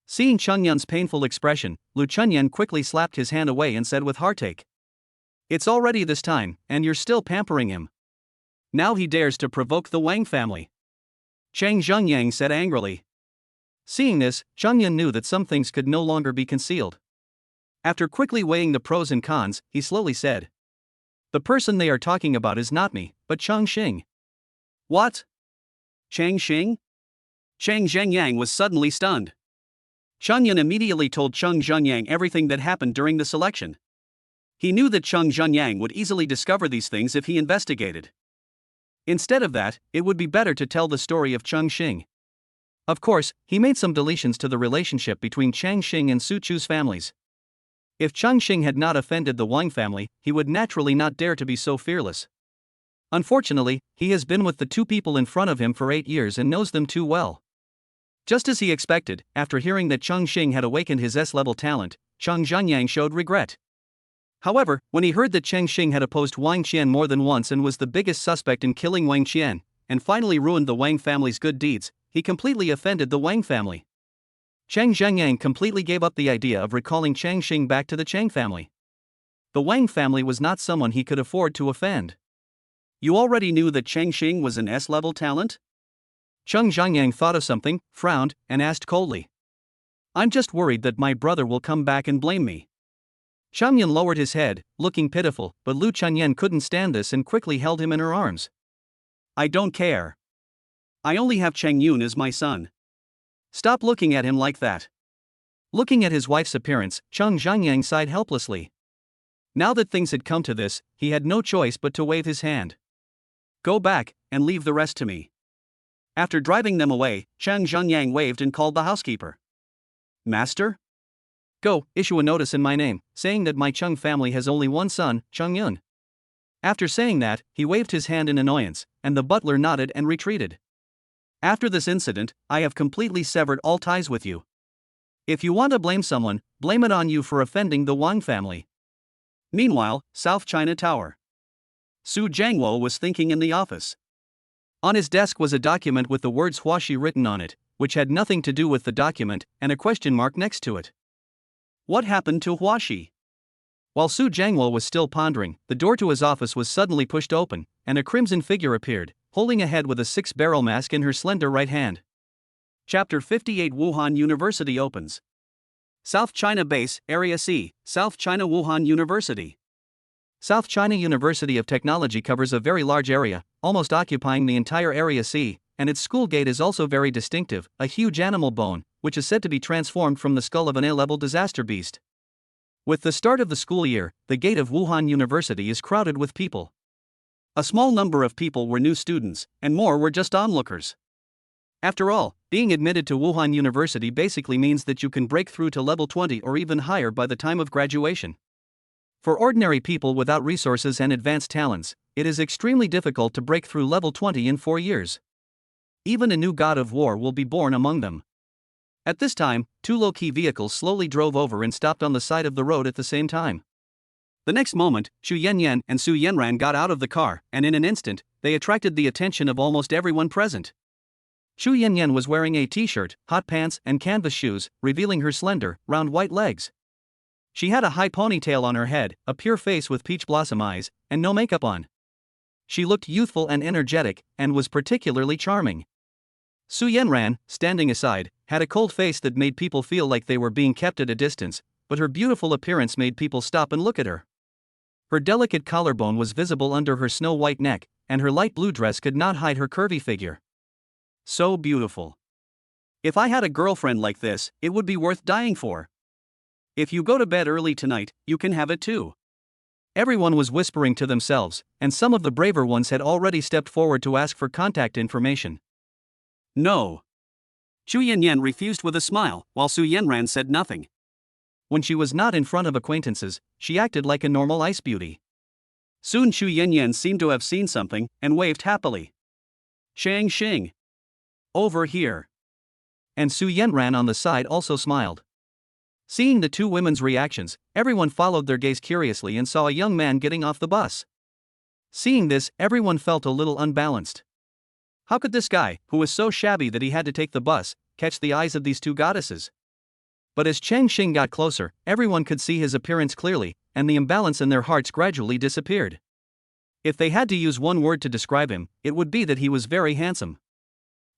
Seeing Chang Yun's painful expression, Lu Chunyan quickly slapped his hand away and said with heartache. It's already this time, and you're still pampering him. Now he dares to provoke the Wang family. Chang Zhengyang said angrily. Seeing this, Chang Yun knew that some things could no longer be concealed. After quickly weighing the pros and cons, he slowly said. The person they are talking about is not me, but Chongqing. What? Changqing? Chang Zhengyang was suddenly stunned. Chang Yun immediately told Chang Zhengyang everything that happened during the selection. He knew that Chang Zhengyang would easily discover these things if he investigated. Instead of that, it would be better to tell the story of Chongqing. Of course, he made some deletions to the relationship between Changqing and Su Chu's families. If Chongqing had not offended the Wang family, he would naturally not dare to be so fearless. Unfortunately, he has been with the two people in front of him for 8 years and knows them too well. Just as he expected, after hearing that Chongqing had awakened his S-level talent, Chang Zhengyang showed regret. However, when he heard that Chongqing had opposed Wang Qian more than once and was the biggest suspect in killing Wang Qian, and finally ruined the Wang family's good deeds, he completely offended the Wang family. Chang Zhengyang completely gave up the idea of recalling Changqing back to the Chang family. The Wang family was not someone he could afford to offend. You already knew that Changqing was an S-level talent? Chang Zhengyang thought of something, frowned, and asked coldly. I'm just worried that my brother will come back and blame me. Chang Yun lowered his head, looking pitiful, but Lu Chunyan couldn't stand this and quickly held him in her arms. I don't care. I only have Chang Yun as my son. Stop looking at him like that. Looking at his wife's appearance, Chang Zhengyang sighed helplessly. Now that things had come to this, he had no choice but to wave his hand. Go back, and leave the rest to me. After driving them away, Chang Zhengyang waved and called the housekeeper. Master? Go, issue a notice in my name, saying that my Chang family has only one son, Chang Yun. After saying that, he waved his hand in annoyance, and the butler nodded and retreated. After this incident, I have completely severed all ties with you. If you want to blame someone, blame it on you for offending the Wang family. Meanwhile, South China Tower. Su Jiangwo was thinking in the office. On his desk was a document with the words Huaxi written on it, which had nothing to do with the document, and a question mark next to it. What happened to Huaxi? While Su Jiangwo was still pondering, the door to his office was suddenly pushed open, and a crimson figure appeared, holding a head with a 6-barrel mask in her slender right hand. Chapter 58 Wuhan University opens. South China Base, Area C, South China Wuhan University. South China University of Technology covers a very large area, almost occupying the entire area C, and its school gate is also very distinctive, a huge animal bone, which is said to be transformed from the skull of an A-level disaster beast. With the start of the school year, the gate of Wuhan University is crowded with people. A small number of people were new students, and more were just onlookers. After all, being admitted to Wuhan University basically means that you can break through to level 20 or even higher by the time of graduation. For ordinary people without resources and advanced talents, it is extremely difficult to break through level 20 in 4 years. Even a new god of war will be born among them. At this time, 2 low-key vehicles slowly drove over and stopped on the side of the road at the same time. The next moment, Xu Yanyan and Su Yanran got out of the car, and in an instant, they attracted the attention of almost everyone present. Xu Yanyan was wearing a t-shirt, hot pants, and canvas shoes, revealing her slender, round white legs. She had a high ponytail on her head, a pure face with peach blossom eyes, and no makeup on. She looked youthful and energetic, and was particularly charming. Su Yanran, standing aside, had a cold face that made people feel like they were being kept at a distance, but her beautiful appearance made people stop and look at her. Her delicate collarbone was visible under her snow-white neck, and her light blue dress could not hide her curvy figure. So beautiful. If I had a girlfriend like this, it would be worth dying for. If you go to bed early tonight, you can have it too. Everyone was whispering to themselves, and some of the braver ones had already stepped forward to ask for contact information. No. Xu Yanyan refused with a smile, while Su Yanran said nothing. When she was not in front of acquaintances, she acted like a normal ice beauty. Soon Xu Yanyan seemed to have seen something, and waved happily. Chang Xing. Over here. And Su Yanran on the side also smiled. Seeing the 2 women's reactions, everyone followed their gaze curiously and saw a young man getting off the bus. Seeing this, everyone felt a little unbalanced. How could this guy, who was so shabby that he had to take the bus, catch the eyes of these 2 goddesses? But as Chang Xing got closer, everyone could see his appearance clearly, and the imbalance in their hearts gradually disappeared. If they had to use one word to describe him, it would be that he was very handsome.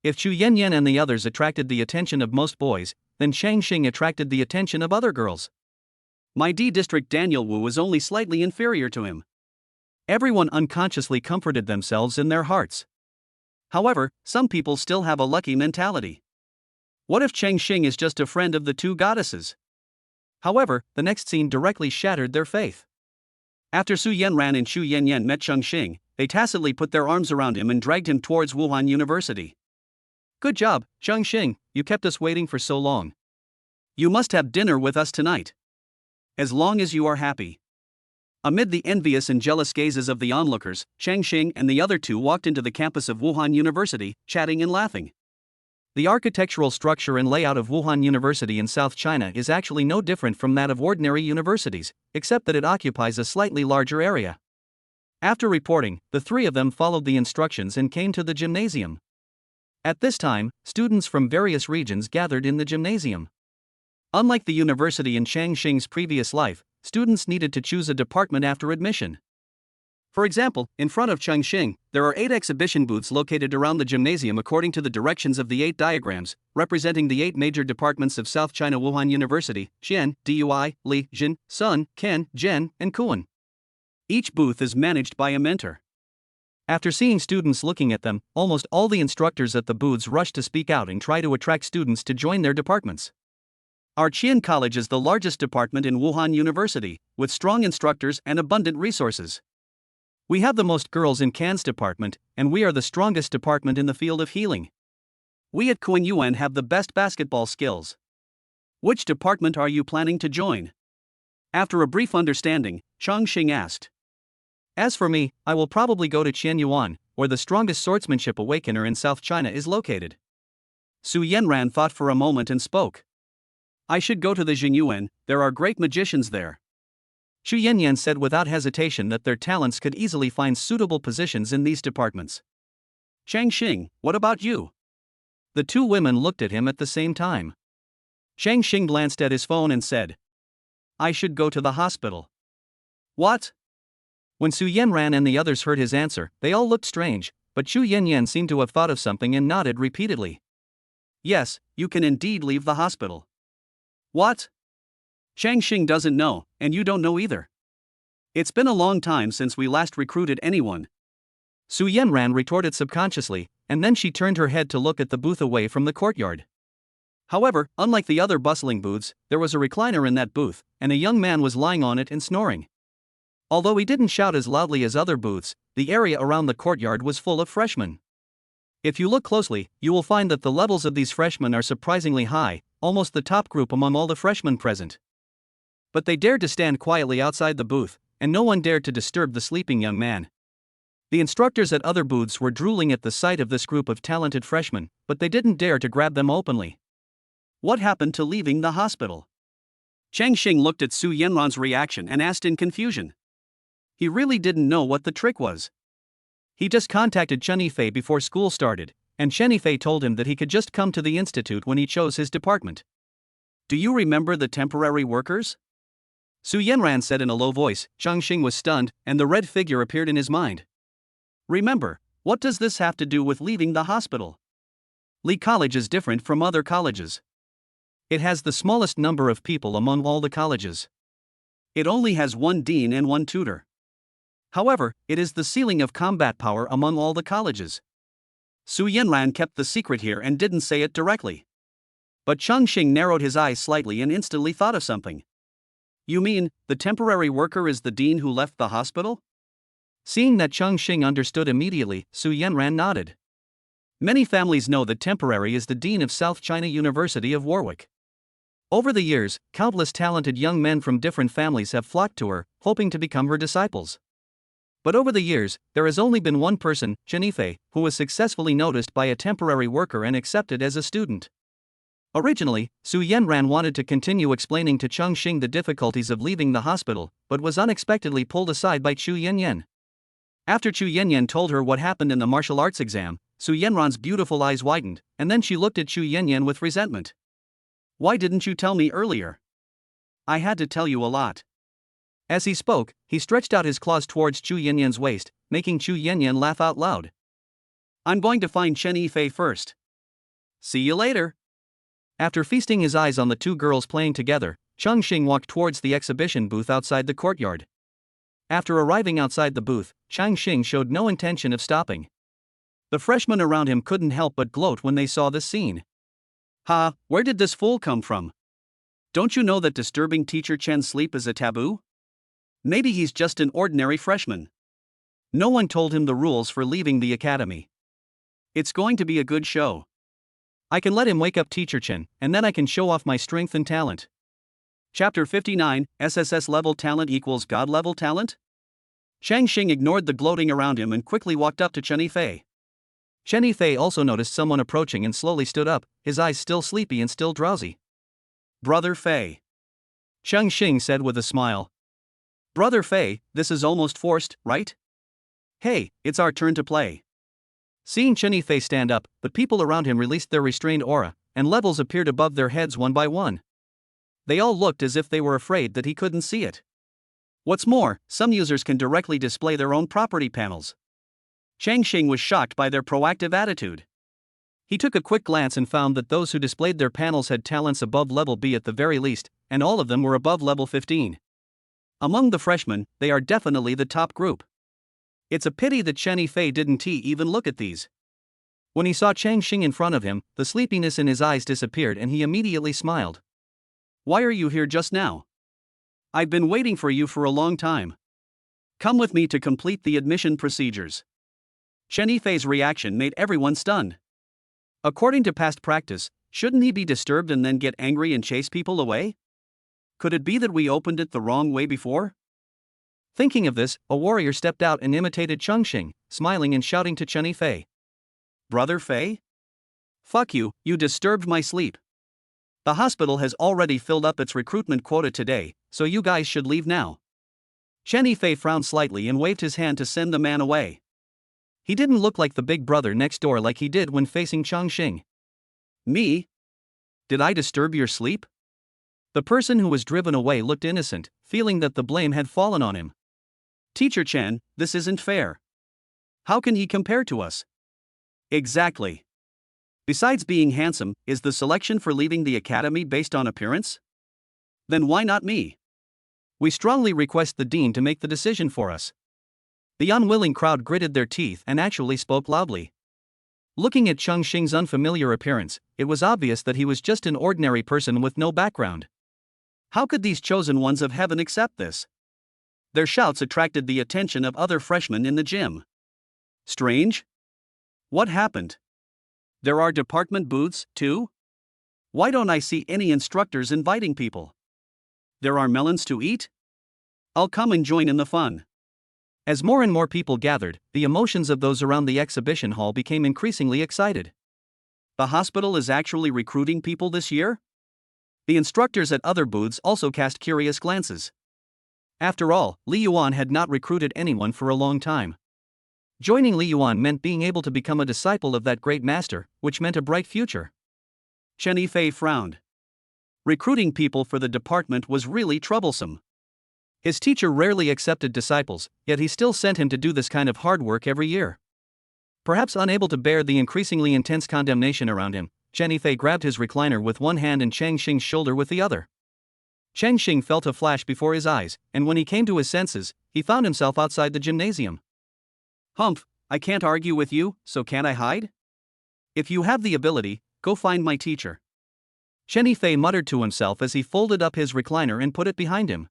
If Xu Yanyan and the others attracted the attention of most boys, then Chang Xing attracted the attention of other girls. My D-district Daniel Wu was only slightly inferior to him. Everyone unconsciously comforted themselves in their hearts. However, some people still have a lucky mentality. What if Chang Xing is just a friend of the 2 goddesses? However, the next scene directly shattered their faith. After Su Yanran and Xu Yanyan met Chang Xing, they tacitly put their arms around him and dragged him towards Wuhan University. Good job, Chang Xing, you kept us waiting for so long. You must have dinner with us tonight. As long as you are happy. Amid the envious and jealous gazes of the onlookers, Chang Xing and the other 2 walked into the campus of Wuhan University, chatting and laughing. The architectural structure and layout of Wuhan University in South China is actually no different from that of ordinary universities, except that it occupies a slightly larger area. After reporting, the 3 of them followed the instructions and came to the gymnasium. At this time, students from various regions gathered in the gymnasium. Unlike the university in Chang Xing's previous life, students needed to choose a department after admission. For example, in front of Chang Xing, there are 8 exhibition booths located around the gymnasium according to the directions of the 8 diagrams, representing the 8 major departments of South China Wuhan University: Xian, Dui, Li, Jin, Sun, Ken, Zhen, and Kuan. Each booth is managed by a mentor. After seeing students looking at them, almost all the instructors at the booths rush to speak out and try to attract students to join their departments. Our Qian College is the largest department in Wuhan University, with strong instructors and abundant resources. We have the most girls in Can's department, and we are the strongest department in the field of healing. We at Kuan have the best basketball skills. Which department are you planning to join? After a brief understanding, Chongqing asked. As for me, I will probably go to Qianyuan, where the strongest swordsmanship awakener in South China is located. Su Yanran thought for a moment and spoke. I should go to the Jinyuan, there are great magicians there. Xu Yanyan said without hesitation that their talents could easily find suitable positions in these departments. Chang Xing, what about you? The 2 women looked at him at the same time. Chang Xing glanced at his phone and said, I should go to the hospital. What? When Su Yanran and the others heard his answer, they all looked strange, but Xu Yanyan seemed to have thought of something and nodded repeatedly. Yes, you can indeed leave the hospital. What? Chang Xing doesn't know, and you don't know either. It's been a long time since we last recruited anyone, Su Yanran retorted subconsciously, and then she turned her head to look at the booth away from the courtyard. However, unlike the other bustling booths, there was a recliner in that booth, and a young man was lying on it and snoring. Although he didn't shout as loudly as other booths, the area around the courtyard was full of freshmen. If you look closely, you will find that the levels of these freshmen are surprisingly high, almost the top group among all the freshmen present. But they dared to stand quietly outside the booth, and no one dared to disturb the sleeping young man. The instructors at other booths were drooling at the sight of this group of talented freshmen, but they didn't dare to grab them openly. What happened to leaving the hospital? Chongqing looked at Su Yanran's reaction and asked in confusion. He really didn't know what the trick was. He just contacted Chen Yifei before school started, and Chen Yifei told him that he could just come to the institute when he chose his department. Do you remember the temporary workers? Su Yanran said in a low voice. Chongqing was stunned, and the red figure appeared in his mind. Remember, what does this have to do with leaving the hospital? Li College is different from other colleges. It has the smallest number of people among all the colleges. It only has one dean and one tutor. However, it is the ceiling of combat power among all the colleges. Su Yanran kept the secret here and didn't say it directly. But Chongqing narrowed his eyes slightly and instantly thought of something. You mean, the temporary worker is the dean who left the hospital? Seeing that Chongqing understood immediately, Su Yanran nodded. Many families know that Temporary is the dean of South China University of Warwick. Over the years, countless talented young men from different families have flocked to her, hoping to become her disciples. But over the years, there has only been one person, Chen Yifei, who was successfully noticed by a temporary worker and accepted as a student. Originally, Su Yanran wanted to continue explaining to Chongqing the difficulties of leaving the hospital, but was unexpectedly pulled aside by Chu Yanyan. After Chu Yanyan told her what happened in the martial arts exam, Su Yanran's beautiful eyes widened, and then she looked at Chu Yanyan with resentment. Why didn't you tell me earlier? I had to tell you a lot. As he spoke, he stretched out his claws towards Chu Yanyan's waist, making Chu Yanyan laugh out loud. I'm going to find Chen Yifei first. See you later. After feasting his eyes on the two girls playing together, Chongqing walked towards the exhibition booth outside the courtyard. After arriving outside the booth, Chongqing showed no intention of stopping. The freshmen around him couldn't help but gloat when they saw this scene. Ha, where did this fool come from? Don't you know that disturbing Teacher Chen's sleep is a taboo? Maybe he's just an ordinary freshman. No one told him the rules for leaving the academy. It's going to be a good show. I can let him wake up Teacher Chen, and then I can show off my strength and talent. Chapter 59, SSS-level talent equals God-level talent? Chongqing ignored the gloating around him and quickly walked up to Chen Yifei. Chen Yifei also noticed someone approaching and slowly stood up, his eyes still sleepy and still drowsy. Brother Fei. Chongqing said with a smile. Brother Fei, this is almost forced, right? Hey, it's our turn to play. Seeing Chen Yifei stand up, the people around him released their restrained aura, and levels appeared above their heads one by one. They all looked as if they were afraid that he couldn't see it. What's more, some users can directly display their own property panels. Chongqing was shocked by their proactive attitude. He took a quick glance and found that those who displayed their panels had talents above level B at the very least, and all of them were above level 15. Among the freshmen, they are definitely the top group. It's a pity that Chen Yifei didn't even look at these. When he saw Chongqing in front of him, the sleepiness in his eyes disappeared and he immediately smiled. Why are you here just now? I've been waiting for you for a long time. Come with me to complete the admission procedures. Chen Yifei's reaction made everyone stunned. According to past practice, shouldn't he be disturbed and then get angry and chase people away? Could it be that we opened it the wrong way before? Thinking of this, a warrior stepped out and imitated Chongqing, smiling and shouting to Chen Yifei. Brother Fei? Fuck you, you disturbed my sleep. The hospital has already filled up its recruitment quota today, so you guys should leave now. Chen Yifei frowned slightly and waved his hand to send the man away. He didn't look like the big brother next door like he did when facing Chongqing. Me? Did I disturb your sleep? The person who was driven away looked innocent, feeling that the blame had fallen on him. Teacher Chen, this isn't fair. How can he compare to us? Exactly. Besides being handsome, is the selection for leaving the academy based on appearance? Then why not me? We strongly request the dean to make the decision for us. The unwilling crowd gritted their teeth and actually spoke loudly. Looking at Chongqing's unfamiliar appearance, it was obvious that he was just an ordinary person with no background. How could these chosen ones of heaven accept this? Their shouts attracted the attention of other freshmen in the gym. Strange? What happened? There are department booths, too? Why don't I see any instructors inviting people? There are melons to eat? I'll come and join in the fun. As more and more people gathered, the emotions of those around the exhibition hall became increasingly excited. The hospital is actually recruiting people this year? The instructors at other booths also cast curious glances. After all, Li Yuan had not recruited anyone for a long time. Joining Li Yuan meant being able to become a disciple of that great master, which meant a bright future. Chen Yifei frowned. Recruiting people for the department was really troublesome. His teacher rarely accepted disciples, yet he still sent him to do this kind of hard work every year. Perhaps unable to bear the increasingly intense condemnation around him, Chen Yifei grabbed his recliner with one hand and Chongqing's shoulder with the other. Chongqing felt a flash before his eyes, and when he came to his senses, he found himself outside the gymnasium. Humph, I can't argue with you, so can't I hide? If you have the ability, go find my teacher. Chen Yifei muttered to himself as he folded up his recliner and put it behind him.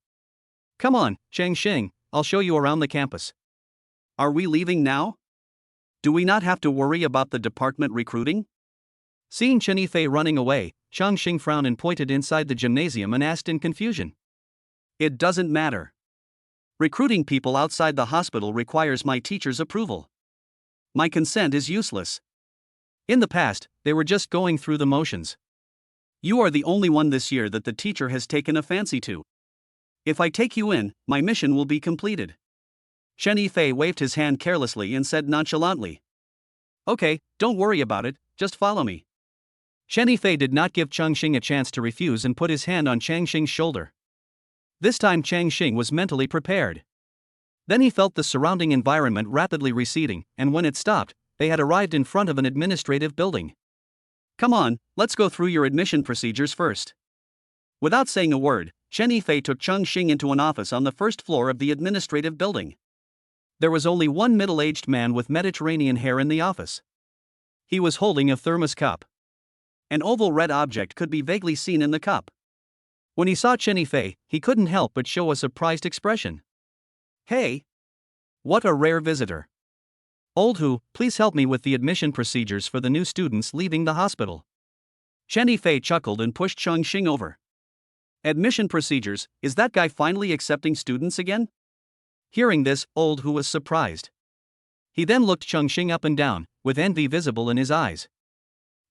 Come on, Chongqing, I'll show you around the campus. Are we leaving now? Do we not have to worry about the department recruiting? Seeing Chen Yifei running away, Chongqing frowned and pointed inside the gymnasium and asked in confusion. It doesn't matter. Recruiting people outside the hospital requires my teacher's approval. My consent is useless. In the past, they were just going through the motions. You are the only one this year that the teacher has taken a fancy to. If I take you in, my mission will be completed. Chen Yifei waved his hand carelessly and said nonchalantly. Okay, don't worry about it, just follow me. Chen Yifei did not give Chongqing a chance to refuse and put his hand on Chongqing's shoulder. This time Chongqing was mentally prepared. Then he felt the surrounding environment rapidly receding, and when it stopped, they had arrived in front of an administrative building. Come on, let's go through your admission procedures first. Without saying a word, Chen Yifei took Chongqing into an office on the first floor of the administrative building. There was only one middle-aged man with Mediterranean hair in the office. He was holding a thermos cup. An oval red object could be vaguely seen in the cup. When he saw Chen Yifei, he couldn't help but show a surprised expression. Hey! What a rare visitor. Old Hu, please help me with the admission procedures for the new students leaving the hospital. Chen Yifei chuckled and pushed Chongqing over. Admission procedures, is that guy finally accepting students again? Hearing this, Old Hu was surprised. He then looked Chongqing up and down, with envy visible in his eyes.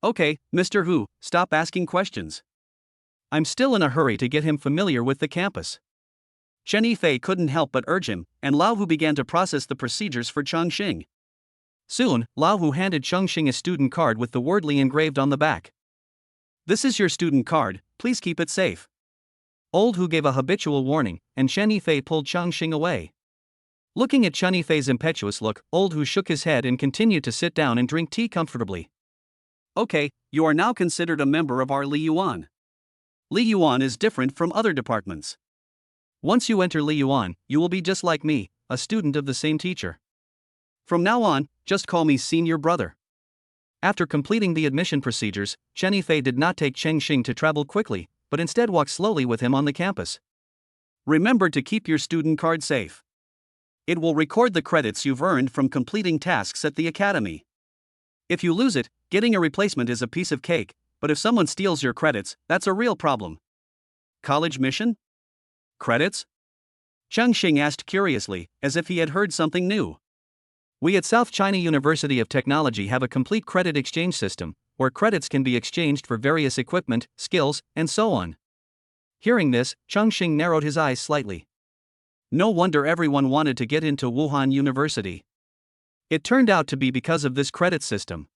Okay, Mr. Hu, stop asking questions. I'm still in a hurry to get him familiar with the campus. Chen Yifei couldn't help but urge him, and Lao Hu began to process the procedures for Chongqing. Soon, Lao Hu handed Chongqing a student card with the word Li engraved on the back. This is your student card, please keep it safe. Old Hu gave a habitual warning, and Chen Yifei pulled Chongqing away. Looking at Chen Yifei's impetuous look, Old Hu shook his head and continued to sit down and drink tea comfortably. Okay, you are now considered a member of our Li Yuan. Li Yuan is different from other departments. Once you enter Li Yuan, you will be just like me, a student of the same teacher. From now on, just call me senior brother. After completing the admission procedures, Chen Yifei did not take Chongqing to travel quickly, but instead walked slowly with him on the campus. Remember to keep your student card safe. It will record the credits you've earned from completing tasks at the academy. If you lose it, getting a replacement is a piece of cake, but if someone steals your credits, that's a real problem. College mission? Credits? Chongqing asked curiously, as if he had heard something new. We at South China University of Technology have a complete credit exchange system, where credits can be exchanged for various equipment, skills, and so on. Hearing this, Chongqing narrowed his eyes slightly. No wonder everyone wanted to get into Wuhan University. It turned out to be because of this credit system.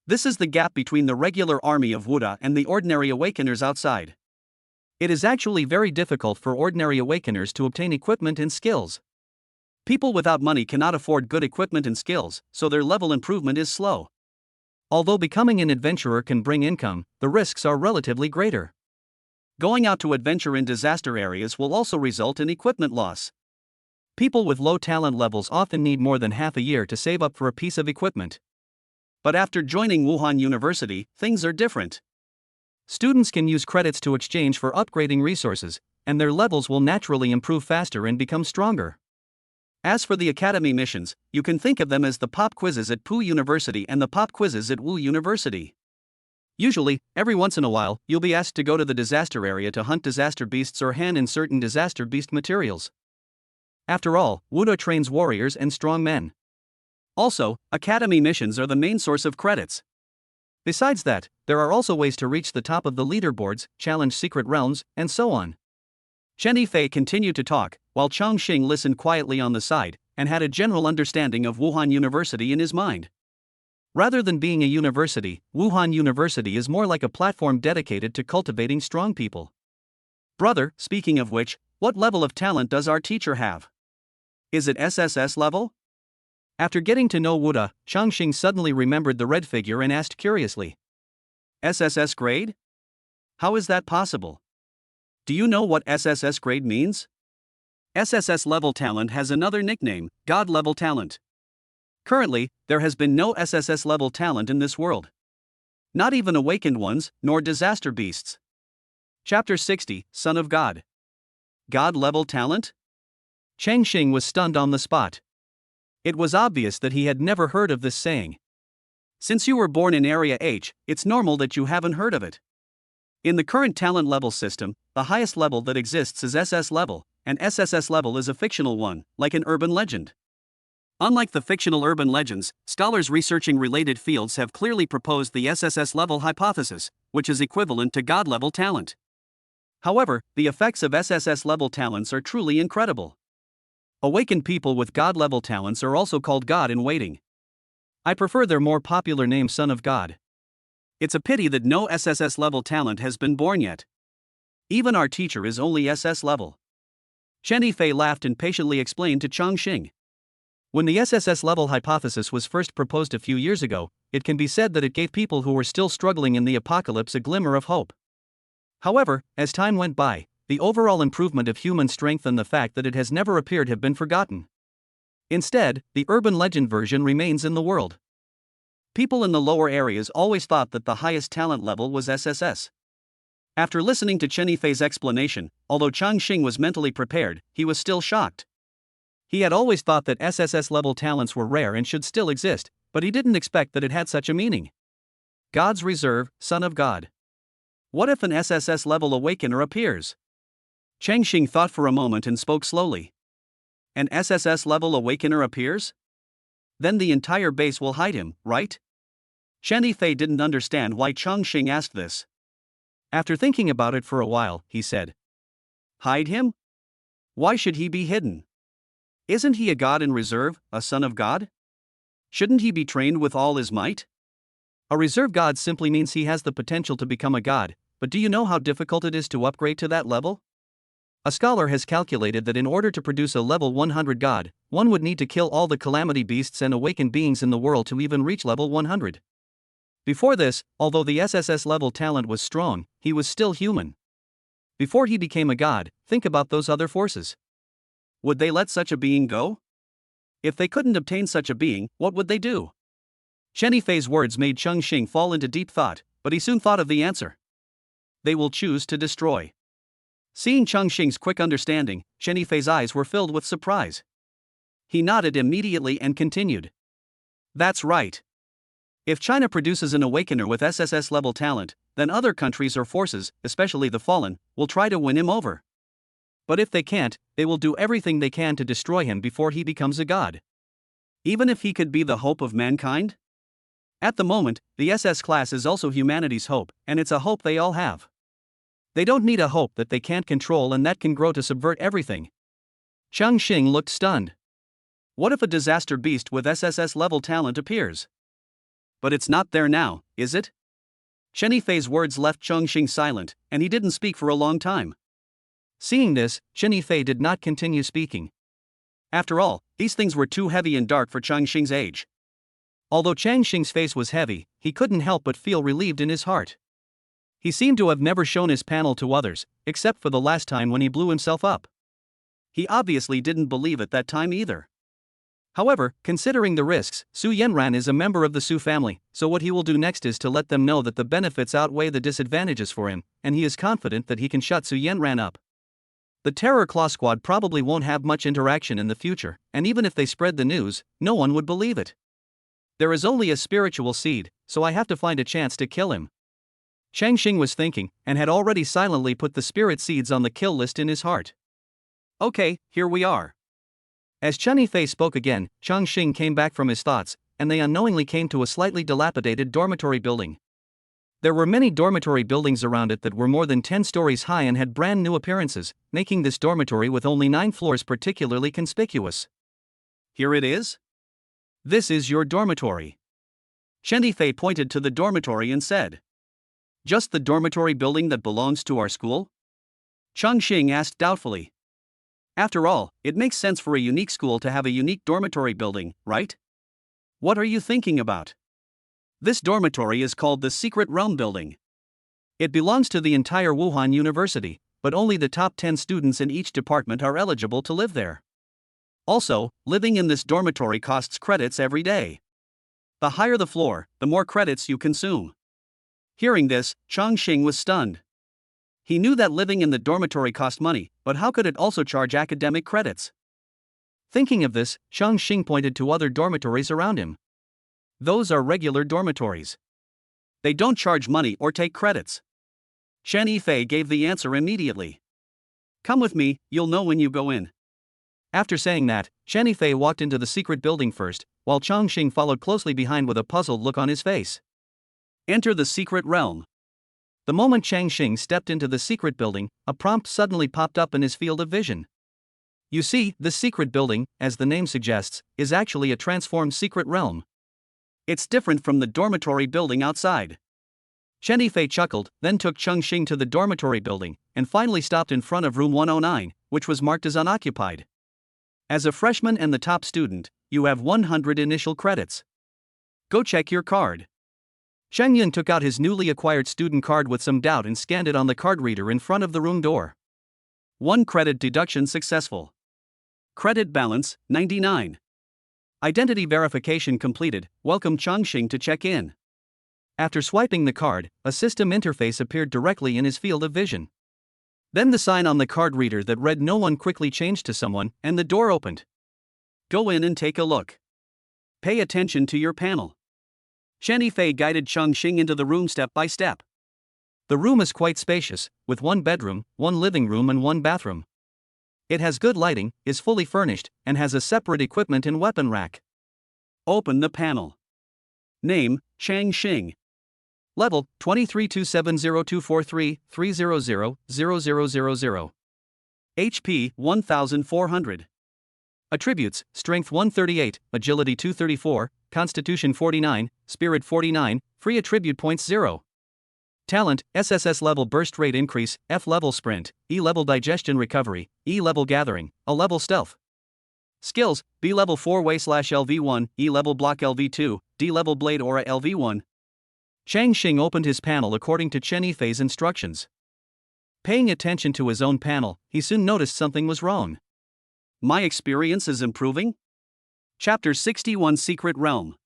This is the gap between the regular army of Wuda and the ordinary awakeners outside. It is actually very difficult for ordinary awakeners to obtain equipment and skills. People without money cannot afford good equipment and skills, so their level improvement is slow. Although becoming an adventurer can bring income, the risks are relatively greater. Going out to adventure in disaster areas will also result in equipment loss. People with low talent levels often need more than half a year to save up for a piece of equipment. But after joining Wuhan University, things are different. Students can use credits to exchange for upgrading resources, and their levels will naturally improve faster and become stronger. As for the academy missions, you can think of them as the pop quizzes at Pu University and the pop quizzes at Wu University. Usually, every once in a while, you'll be asked to go to the disaster area to hunt disaster beasts or hand in certain disaster beast materials. After all, Wuda trains warriors and strong men. Also, academy missions are the main source of credits. Besides that, there are also ways to reach the top of the leaderboards, challenge secret realms, and so on. Chen Yifei continued to talk, while Chongqing listened quietly on the side, and had a general understanding of Wuhan University in his mind. Rather than being a university, Wuhan University is more like a platform dedicated to cultivating strong people. Brother, speaking of which, what level of talent does our teacher have? Is it SSS level? After getting to know Wuda, Chongqing suddenly remembered the red figure and asked curiously. SSS grade? How is that possible? Do you know what SSS grade means? SSS level talent has another nickname, God level talent. Currently, there has been no SSS level talent in this world. Not even awakened ones, nor disaster beasts. Chapter 60, Son of God. God level talent? Chongqing was stunned on the spot. It was obvious that he had never heard of this saying. Since you were born in Area H, it's normal that you haven't heard of it. In the current talent level system, the highest level that exists is SS level, and SSS level is a fictional one, like an urban legend. Unlike the fictional urban legends, scholars researching related fields have clearly proposed the SSS level hypothesis, which is equivalent to God level talent. However, the effects of SSS level talents are truly incredible. Awakened people with God level talents are also called God in waiting. I prefer their more popular name Son of God. It's a pity that no SSS level talent has been born yet. Even our teacher is only SS level. Chen Yifei laughed and patiently explained to Chongqing. When the SSS level hypothesis was first proposed a few years ago, it can be said that it gave people who were still struggling in the apocalypse a glimmer of hope. However, as time went by, the overall improvement of human strength and the fact that it has never appeared have been forgotten. Instead, the urban legend version remains in the world. People in the lower areas always thought that the highest talent level was SSS. After listening to Chen Yifei's explanation, although Chongqing was mentally prepared, he was still shocked. He had always thought that SSS level talents were rare and should still exist, but he didn't expect that it had such a meaning. God's reserve, Son of God. What if an SSS level awakener appears? Chongqing thought for a moment and spoke slowly. An SSS level awakener appears? Then the entire base will hide him, right? Chen Yifei didn't understand why Chongqing asked this. After thinking about it for a while, he said. Hide him? Why should he be hidden? Isn't he a god in reserve, a son of God? Shouldn't he be trained with all his might? A reserve god simply means he has the potential to become a god, but do you know how difficult it is to upgrade to that level? A scholar has calculated that in order to produce a level 100 god, one would need to kill all the calamity beasts and awakened beings in the world to even reach level 100. Before this, although the SSS level talent was strong, he was still human. Before he became a god, think about those other forces. Would they let such a being go? If they couldn't obtain such a being, what would they do? Chen Yifei's words made Chongqing fall into deep thought, but he soon thought of the answer. They will choose to destroy. Seeing Chongqing's quick understanding, Chen Yifei's eyes were filled with surprise. He nodded immediately and continued. That's right. If China produces an awakener with SSS level talent, then other countries or forces, especially the fallen, will try to win him over. But if they can't, they will do everything they can to destroy him before he becomes a god. Even if he could be the hope of mankind? At the moment, the SS class is also humanity's hope, and it's a hope they all have. They don't need a hope that they can't control and that can grow to subvert everything. Chongqing looked stunned. What if a disaster beast with SSS level talent appears? But it's not there now, is it? Chen Yifei's words left Chongqing silent, and he didn't speak for a long time. Seeing this, Chen Yifei did not continue speaking. After all, these things were too heavy and dark for Chongqing's age. Although Chongqing's face was heavy, he couldn't help but feel relieved in his heart. He seemed to have never shown his panel to others, except for the last time when he blew himself up. He obviously didn't believe it that time either. However, considering the risks, Su Yanran is a member of the Su family, so what he will do next is to let them know that the benefits outweigh the disadvantages for him, and he is confident that he can shut Su Yanran up. The Terror Claw Squad probably won't have much interaction in the future, and even if they spread the news, no one would believe it. There is only a spiritual seed, so I have to find a chance to kill him. Chongqing was thinking, and had already silently put the spirit seeds on the kill list in his heart. Okay, here we are. As Chen Yifei spoke again, Chongqing came back from his thoughts, and they unknowingly came to a slightly dilapidated dormitory building. There were many dormitory buildings around it that were more than 10 stories high and had brand new appearances, making this dormitory with only 9 floors particularly conspicuous. Here it is? This is your dormitory. Chen Yifei pointed to the dormitory and said. Just the dormitory building that belongs to our school? Chongqing asked doubtfully. After all, it makes sense for a unique school to have a unique dormitory building, right? What are you thinking about? This dormitory is called the Secret Realm Building. It belongs to the entire Wuhan University, but only the top 10 students in each department are eligible to live there. Also, living in this dormitory costs credits every day. The higher the floor, the more credits you consume. Hearing this, Chongqing was stunned. He knew that living in the dormitory cost money, but how could it also charge academic credits? Thinking of this, Chongqing pointed to other dormitories around him. Those are regular dormitories. They don't charge money or take credits. Chen Yifei gave the answer immediately. Come with me, you'll know when you go in. After saying that, Chen Yifei walked into the secret building first, while Chongqing followed closely behind with a puzzled look on his face. Enter the secret realm. The moment Chongqing stepped into the secret building, a prompt suddenly popped up in his field of vision. You see, the secret building, as the name suggests, is actually a transformed secret realm. It's different from the dormitory building outside. Chen Yifei chuckled, then took Chongqing to the dormitory building, and finally stopped in front of room 109, which was marked as unoccupied. As a freshman and the top student, you have 100 initial credits. Go check your card. Cheng Yun took out his newly acquired student card with some doubt and scanned it on the card reader in front of the room door. 1 credit deduction successful. Credit balance, 99. Identity verification completed, welcome Chongqing to check in. After swiping the card, a system interface appeared directly in his field of vision. Then the sign on the card reader that read no one quickly changed to someone, and the door opened. Go in and take a look. Pay attention to your panel. Chen Yifei guided Chongqing into the room step by step. The room is quite spacious, with 1 bedroom, 1 living room and 1 bathroom. It has good lighting, is fully furnished, and has a separate equipment and weapon rack. Open the panel. Name, Chongqing. Level, 23270243-300-0000. HP, 1400. Attributes, Strength 138, Agility 234, Constitution 49, Spirit 49, Free Attribute Points 0. Talent, SSS-level Burst Rate Increase, F-level Sprint, E-level Digestion Recovery, E-level Gathering, A-level Stealth. Skills, B-level 4-way/LV1, E-level Block LV2, D-level Blade Aura LV1. Chongqing opened his panel according to Chen Yifei's instructions. Paying attention to his own panel, he soon noticed something was wrong. My experience is improving? Chapter 61 Secret Realm.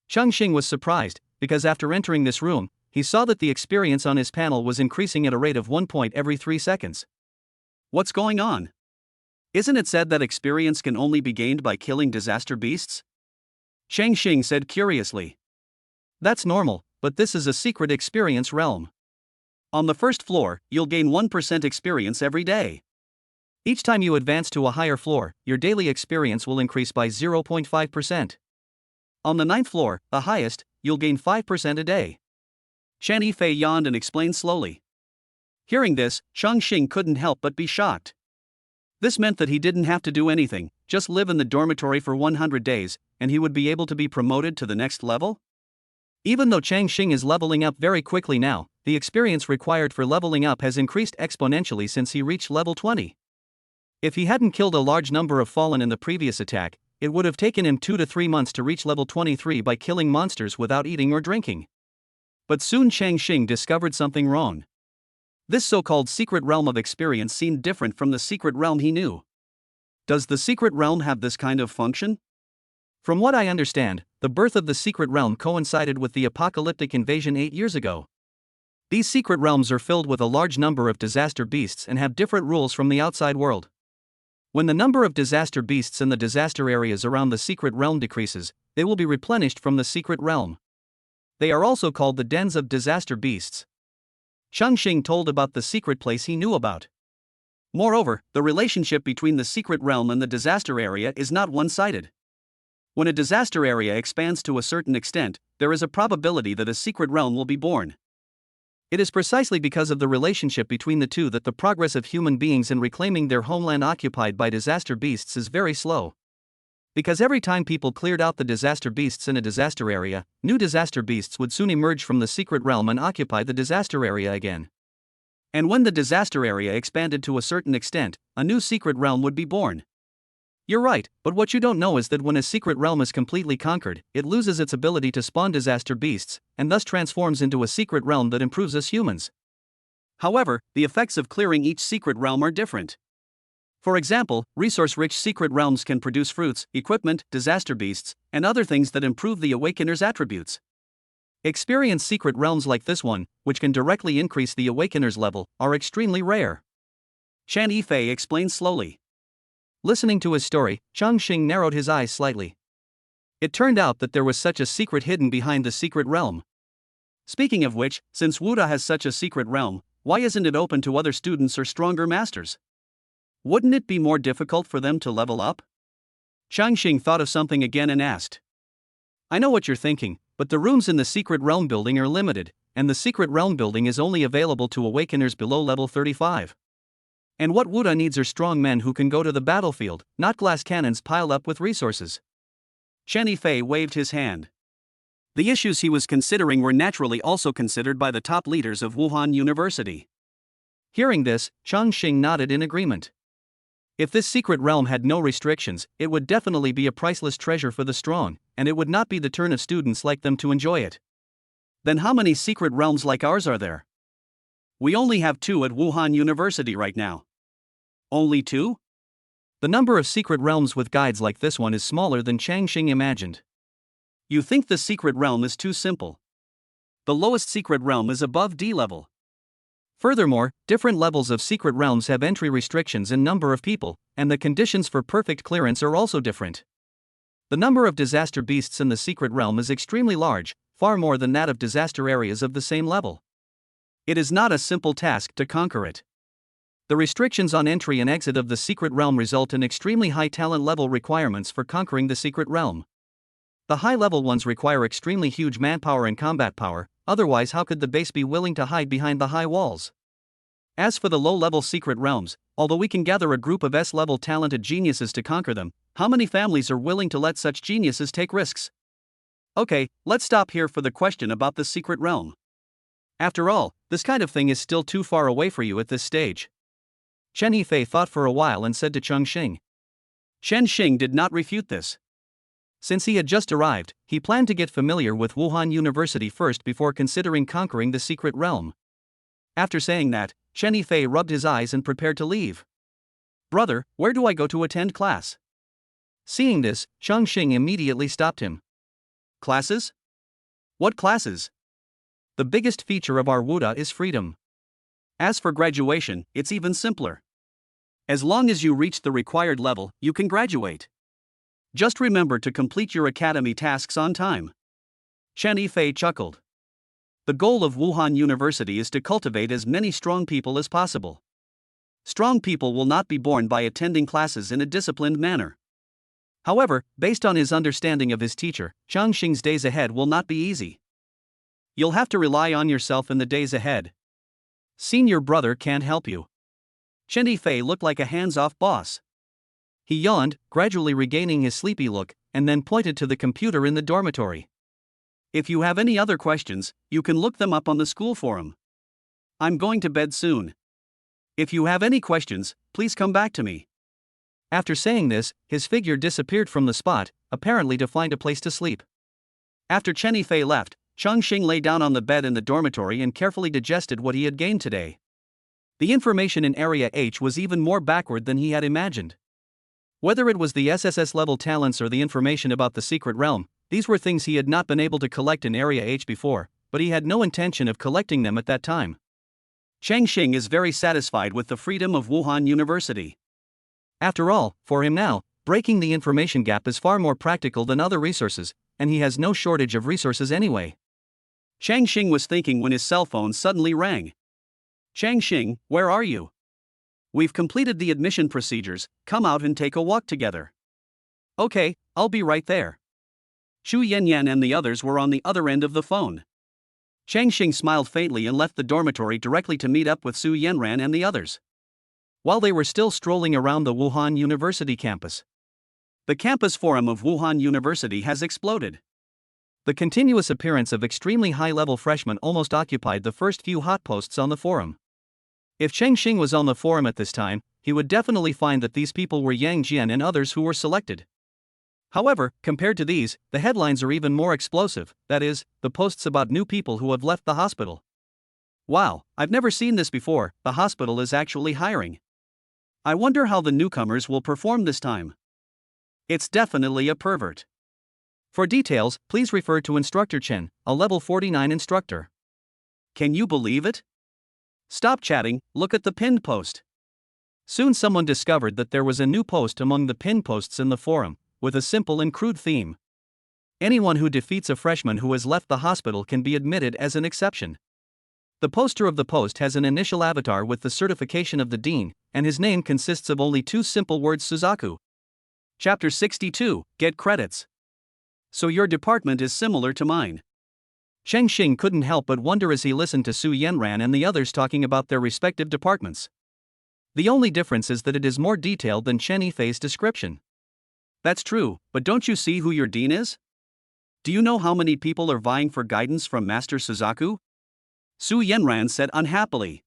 Chongqing was surprised, because after entering this room, he saw that the experience on his panel was increasing at a rate of 1 point every 3 seconds. What's going on? Isn't it said that experience can only be gained by killing disaster beasts? Chongqing said curiously. That's normal, but this is a secret experience realm. On the first floor, you'll gain 1% experience every day. Each time you advance to a higher floor, your daily experience will increase by 0.5%. On the 9th floor, the highest, you'll gain 5% a day. Chen Yifei yawned and explained slowly. Hearing this, Chongqing couldn't help but be shocked. This meant that he didn't have to do anything, just live in the dormitory for 100 days, and he would be able to be promoted to the next level? Even though Chongqing is leveling up very quickly now, the experience required for leveling up has increased exponentially since he reached level 20. If he hadn't killed a large number of fallen in the previous attack, it would have taken him 2 to 3 months to reach level 23 by killing monsters without eating or drinking. But soon Chongqing discovered something wrong. This so-called secret realm of experience seemed different from the secret realm he knew. Does the secret realm have this kind of function? From what I understand, the birth of the secret realm coincided with the apocalyptic invasion 8 years ago. These secret realms are filled with a large number of disaster beasts and have different rules from the outside world. When the number of disaster beasts in the disaster areas around the secret realm decreases, they will be replenished from the secret realm. They are also called the dens of disaster beasts. Chongqing told about the secret place he knew about. Moreover, the relationship between the secret realm and the disaster area is not one-sided. When a disaster area expands to a certain extent, there is a probability that a secret realm will be born. It is precisely because of the relationship between the two that the progress of human beings in reclaiming their homeland occupied by disaster beasts is very slow. Because every time people cleared out the disaster beasts in a disaster area, new disaster beasts would soon emerge from the secret realm and occupy the disaster area again. And when the disaster area expanded to a certain extent, a new secret realm would be born. You're right, but what you don't know is that when a secret realm is completely conquered, it loses its ability to spawn disaster beasts, and thus transforms into a secret realm that improves us humans. However, the effects of clearing each secret realm are different. For example, resource-rich secret realms can produce fruits, equipment, disaster beasts, and other things that improve the Awakener's attributes. Experience secret realms like this one, which can directly increase the Awakener's level, are extremely rare. Chang-If explained slowly. Listening to his story, Chongqing narrowed his eyes slightly. It turned out that there was such a secret hidden behind the secret realm. Speaking of which, since Wuda has such a secret realm, why isn't it open to other students or stronger masters? Wouldn't it be more difficult for them to level up? Chongqing thought of something again and asked. I know what you're thinking, but the rooms in the secret realm building are limited, and the secret realm building is only available to Awakeners below level 35. And what Wuda needs are strong men who can go to the battlefield, not glass cannons piled up with resources. Chang-If waved his hand. The issues he was considering were naturally also considered by the top leaders of Wuhan University. Hearing this, Chongqing nodded in agreement. If this secret realm had no restrictions, it would definitely be a priceless treasure for the strong, and it would not be the turn of students like them to enjoy it. Then how many secret realms like ours are there? We only have 2 at Wuhan University right now. Only 2? The number of secret realms with guides like this one is smaller than Chongqing imagined. You think the secret realm is too simple? The lowest secret realm is above D level. Furthermore, different levels of secret realms have entry restrictions in number of people, and the conditions for perfect clearance are also different. The number of disaster beasts in the secret realm is extremely large, far more than that of disaster areas of the same level. It is not a simple task to conquer it. The restrictions on entry and exit of the secret realm result in extremely high talent level requirements for conquering the secret realm. The high-level ones require extremely huge manpower and combat power, otherwise how could the base be willing to hide behind the high walls? As for the low-level secret realms, although we can gather a group of S-level talented geniuses to conquer them, how many families are willing to let such geniuses take risks? Okay, let's stop here for the question about the secret realm. After all, this kind of thing is still too far away for you at this stage. Chang-If thought for a while and said to Chongqing. Chongqing did not refute this. Since he had just arrived, he planned to get familiar with Wuhan University first before considering conquering the secret realm. After saying that, Chang-If rubbed his eyes and prepared to leave. Brother, where do I go to attend class? Seeing this, Chongqing immediately stopped him. Classes? What classes? The biggest feature of our Wuda is freedom. As for graduation, it's even simpler. As long as you reach the required level, you can graduate. Just remember to complete your academy tasks on time. Chang-If chuckled. The goal of Wuhan University is to cultivate as many strong people as possible. Strong people will not be born by attending classes in a disciplined manner. However, based on his understanding of his teacher, Chongqing's days ahead will not be easy. You'll have to rely on yourself in the days ahead. Senior brother can't help you. Chang-If looked like a hands-off boss. He yawned, gradually regaining his sleepy look, and then pointed to the computer in the dormitory. If you have any other questions, you can look them up on the school forum. I'm going to bed soon. If you have any questions, please come back to me. After saying this, his figure disappeared from the spot, apparently to find a place to sleep. After Chang-If left, Chongqing lay down on the bed in the dormitory and carefully digested what he had gained today. The information in Area H was even more backward than he had imagined. Whether it was the SSS-level talents or the information about the secret realm, these were things he had not been able to collect in Area H before, but he had no intention of collecting them at that time. Chongqing is very satisfied with the freedom of Wuhan University. After all, for him now, breaking the information gap is far more practical than other resources, and he has no shortage of resources anyway. Chongqing was thinking when his cell phone suddenly rang. Chongqing, where are you? We've completed the admission procedures, come out and take a walk together. Okay, I'll be right there. Xu Yanyan and the others were on the other end of the phone. Chongqing smiled faintly and left the dormitory directly to meet up with Su Yanran and the others. While they were still strolling around the Wuhan University campus, the campus forum of Wuhan University has exploded. The continuous appearance of extremely high-level freshmen almost occupied the first few hot posts on the forum. If Chongqing was on the forum at this time, he would definitely find that these people were Yang Jian and others who were selected. However, compared to these, the headlines are even more explosive, that is, the posts about new people who have left the hospital. Wow, I've never seen this before, the hospital is actually hiring. I wonder how the newcomers will perform this time. It's definitely a pervert. For details, please refer to Instructor Chen, a level 49 instructor. Can you believe it? Stop chatting, look at the pinned post. Soon someone discovered that there was a new post among the pinned posts in the forum, with a simple and crude theme. Anyone who defeats a freshman who has left the hospital can be admitted as an exception. The poster of the post has an initial avatar with the certification of the dean, and his name consists of only two simple words: Suzaku. Chapter 62, Get Credits. So your department is similar to mine. Chongqing couldn't help but wonder as he listened to Su Yanran and the others talking about their respective departments. The only difference is that it is more detailed than Chen Yifei's description. That's true, but don't you see who your dean is? Do you know how many people are vying for guidance from Master Suzaku? Su Yanran said unhappily.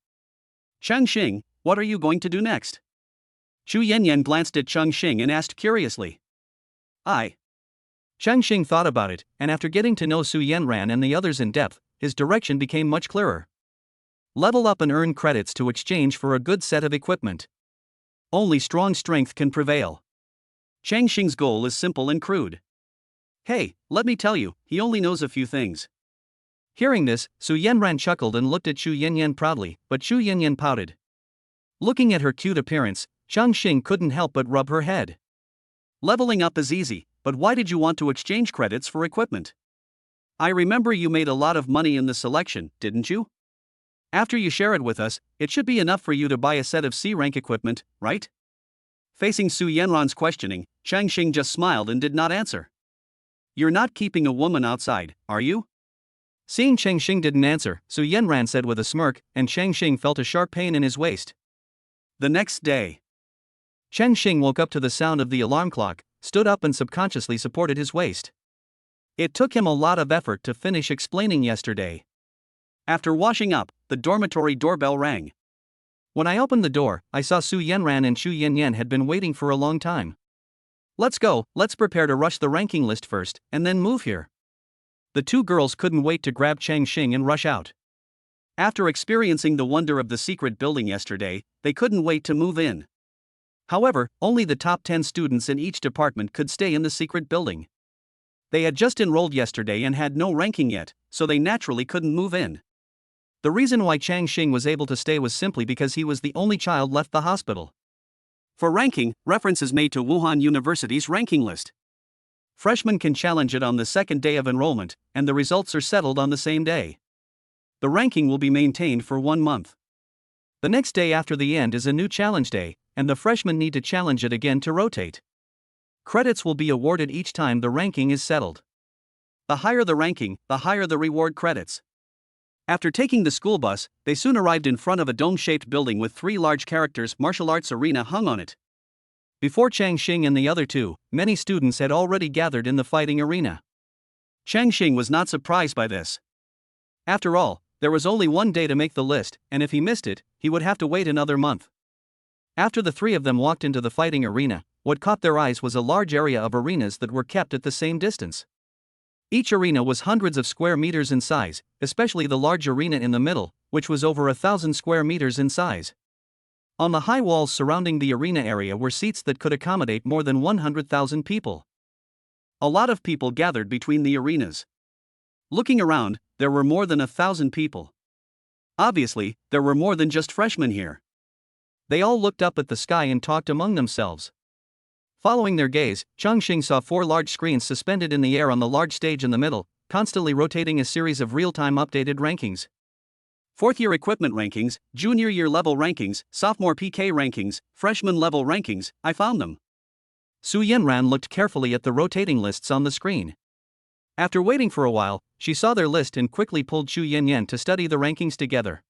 Chongqing, what are you going to do next? Xu Yanyan glanced at Chongqing and asked curiously. Chongqing thought about it, and after getting to know Su Yanran and the others in depth, his direction became much clearer. Level up and earn credits to exchange for a good set of equipment. Only strong strength can prevail. Chongqing's goal is simple and crude. Hey, let me tell you, he only knows a few things. Hearing this, Su Yanran chuckled and looked at Xu Yanyan proudly, but Xu Yanyan pouted. Looking at her cute appearance, Chongqing couldn't help but rub her head. Leveling up is easy, but why did you want to exchange credits for equipment? I remember you made a lot of money in the selection, didn't you? After you share it with us, it should be enough for you to buy a set of C-rank equipment, right? Facing Su Yanran's questioning, Chongqing just smiled and did not answer. You're not keeping a woman outside, are you? Seeing Chongqing didn't answer, Su Yanran said with a smirk, and Chongqing felt a sharp pain in his waist. The next day, Chongqing woke up to the sound of the alarm clock, stood up and subconsciously supported his waist. It took him a lot of effort to finish explaining yesterday. After washing up, the dormitory doorbell rang. When I opened the door, I saw Su Yanran and Xu Yanyan had been waiting for a long time. Let's go, let's prepare to rush the ranking list first, and then move here. The two girls couldn't wait to grab Chongqing and rush out. After experiencing the wonder of the secret building yesterday, they couldn't wait to move in. However, only the top 10 students in each department could stay in the secret building. They had just enrolled yesterday and had no ranking yet, so they naturally couldn't move in. The reason why Chongqing was able to stay was simply because he was the only child left the hospital. For ranking, reference is made to Wuhan University's ranking list. Freshmen can challenge it on the second day of enrollment, and the results are settled on the same day. The ranking will be maintained for 1 month. The next day after the end is a new challenge day, and the freshmen need to challenge it again to rotate. Credits will be awarded each time the ranking is settled. The higher the ranking, the higher the reward credits. After taking the school bus, they soon arrived in front of a dome-shaped building with 3 large characters martial arts arena hung on it. Before Chongqing and the other two, many students had already gathered in the fighting arena. Chongqing was not surprised by this. After all, there was only 1 day to make the list, and if he missed it, he would have to wait another month. After the 3 of them walked into the fighting arena, what caught their eyes was a large area of arenas that were kept at the same distance. Each arena was hundreds of square meters in size, especially the large arena in the middle, which was over 1,000 square meters in size. On the high walls surrounding the arena area were seats that could accommodate more than 100,000 people. A lot of people gathered between the arenas. Looking around, there were more than 1,000 people. Obviously, there were more than just freshmen here. They all looked up at the sky and talked among themselves. Following their gaze, Chongqing saw 4 large screens suspended in the air on the large stage in the middle, constantly rotating a series of real-time updated rankings. Fourth-year equipment rankings, junior year level rankings, sophomore PK rankings, freshman level rankings, I found them. Su Yanran looked carefully at the rotating lists on the screen. After waiting for a while, she saw their list and quickly pulled Chu Yanyan to study the rankings together.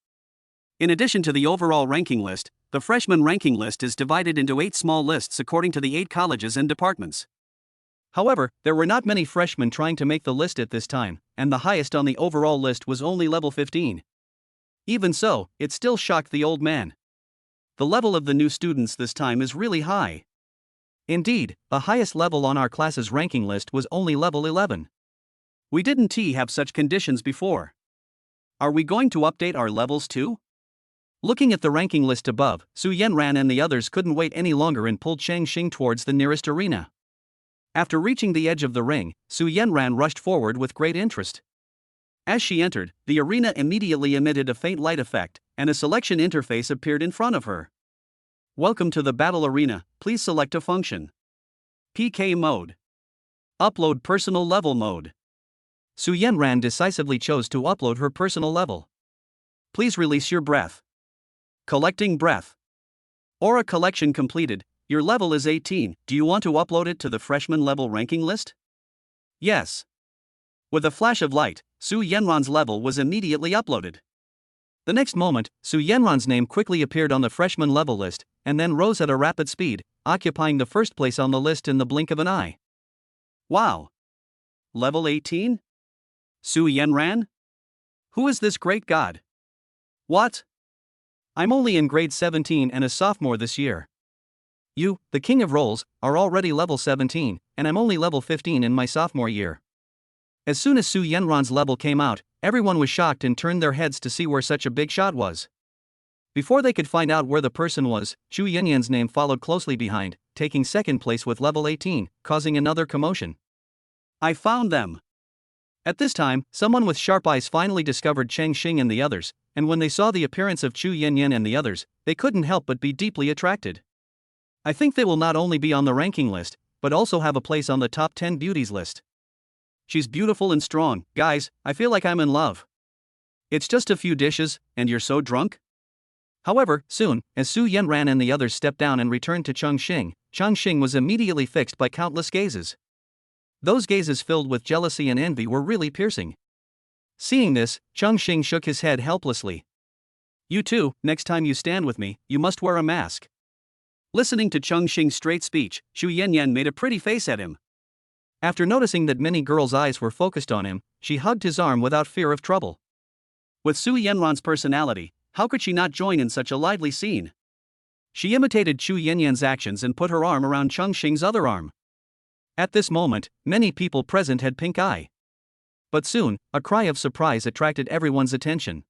In addition to the overall ranking list, the freshman ranking list is divided into 8 small lists according to the 8 colleges and departments. However, there were not many freshmen trying to make the list at this time, and the highest on the overall list was only level 15. Even so, it still shocked the old man. The level of the new students this time is really high. Indeed, the highest level on our class's ranking list was only level 11. We didn't have such conditions before. Are we going to update our levels too? Looking at the ranking list above, Su Yanran and the others couldn't wait any longer and pulled Changqing towards the nearest arena. After reaching the edge of the ring, Su Yanran rushed forward with great interest. As she entered, the arena immediately emitted a faint light effect, and a selection interface appeared in front of her. Welcome to the battle arena, please select a function. PK mode. Upload personal level mode. Su Yanran decisively chose to upload her personal level. Please release your breath. Collecting breath. Aura collection completed, your level is 18, do you want to upload it to the freshman level ranking list? Yes. With a flash of light, Su Yanran's level was immediately uploaded. The next moment, Su Yanran's name quickly appeared on the freshman level list, and then rose at a rapid speed, occupying the first place on the list in the blink of an eye. Wow! Level 18? Su Yanran? Who is this great god? What? I'm only in grade 17 and a sophomore this year. You, the king of rolls, are already level 17, and I'm only level 15 in my sophomore year. As soon as Su Yanran's level came out, everyone was shocked and turned their heads to see where such a big shot was. Before they could find out where the person was, Chu Yanyan's name followed closely behind, taking second place with level 18, causing another commotion. I found them! At this time, someone with sharp eyes finally discovered Changqing and the others, and when they saw the appearance of Chu Yanyan and the others, they couldn't help but be deeply attracted. I think they will not only be on the ranking list, but also have a place on the top 10 beauties list. She's beautiful and strong, guys, I feel like I'm in love. It's just a few dishes, and you're so drunk? However, soon, as Su Yanran and the others stepped down and returned to Chongqing, Chongqing was immediately fixed by countless gazes. Those gazes filled with jealousy and envy were really piercing. Seeing this, Chongqing shook his head helplessly. You too, next time you stand with me, you must wear a mask. Listening to Chongqing's straight speech, Xu Yanyan made a pretty face at him. After noticing that many girls' eyes were focused on him, she hugged his arm without fear of trouble. With Su Yanran's personality, how could she not join in such a lively scene? She imitated Chu Yanyan's actions and put her arm around Chongqing's other arm. At this moment, many people present had pink eye. But soon, a cry of surprise attracted everyone's attention.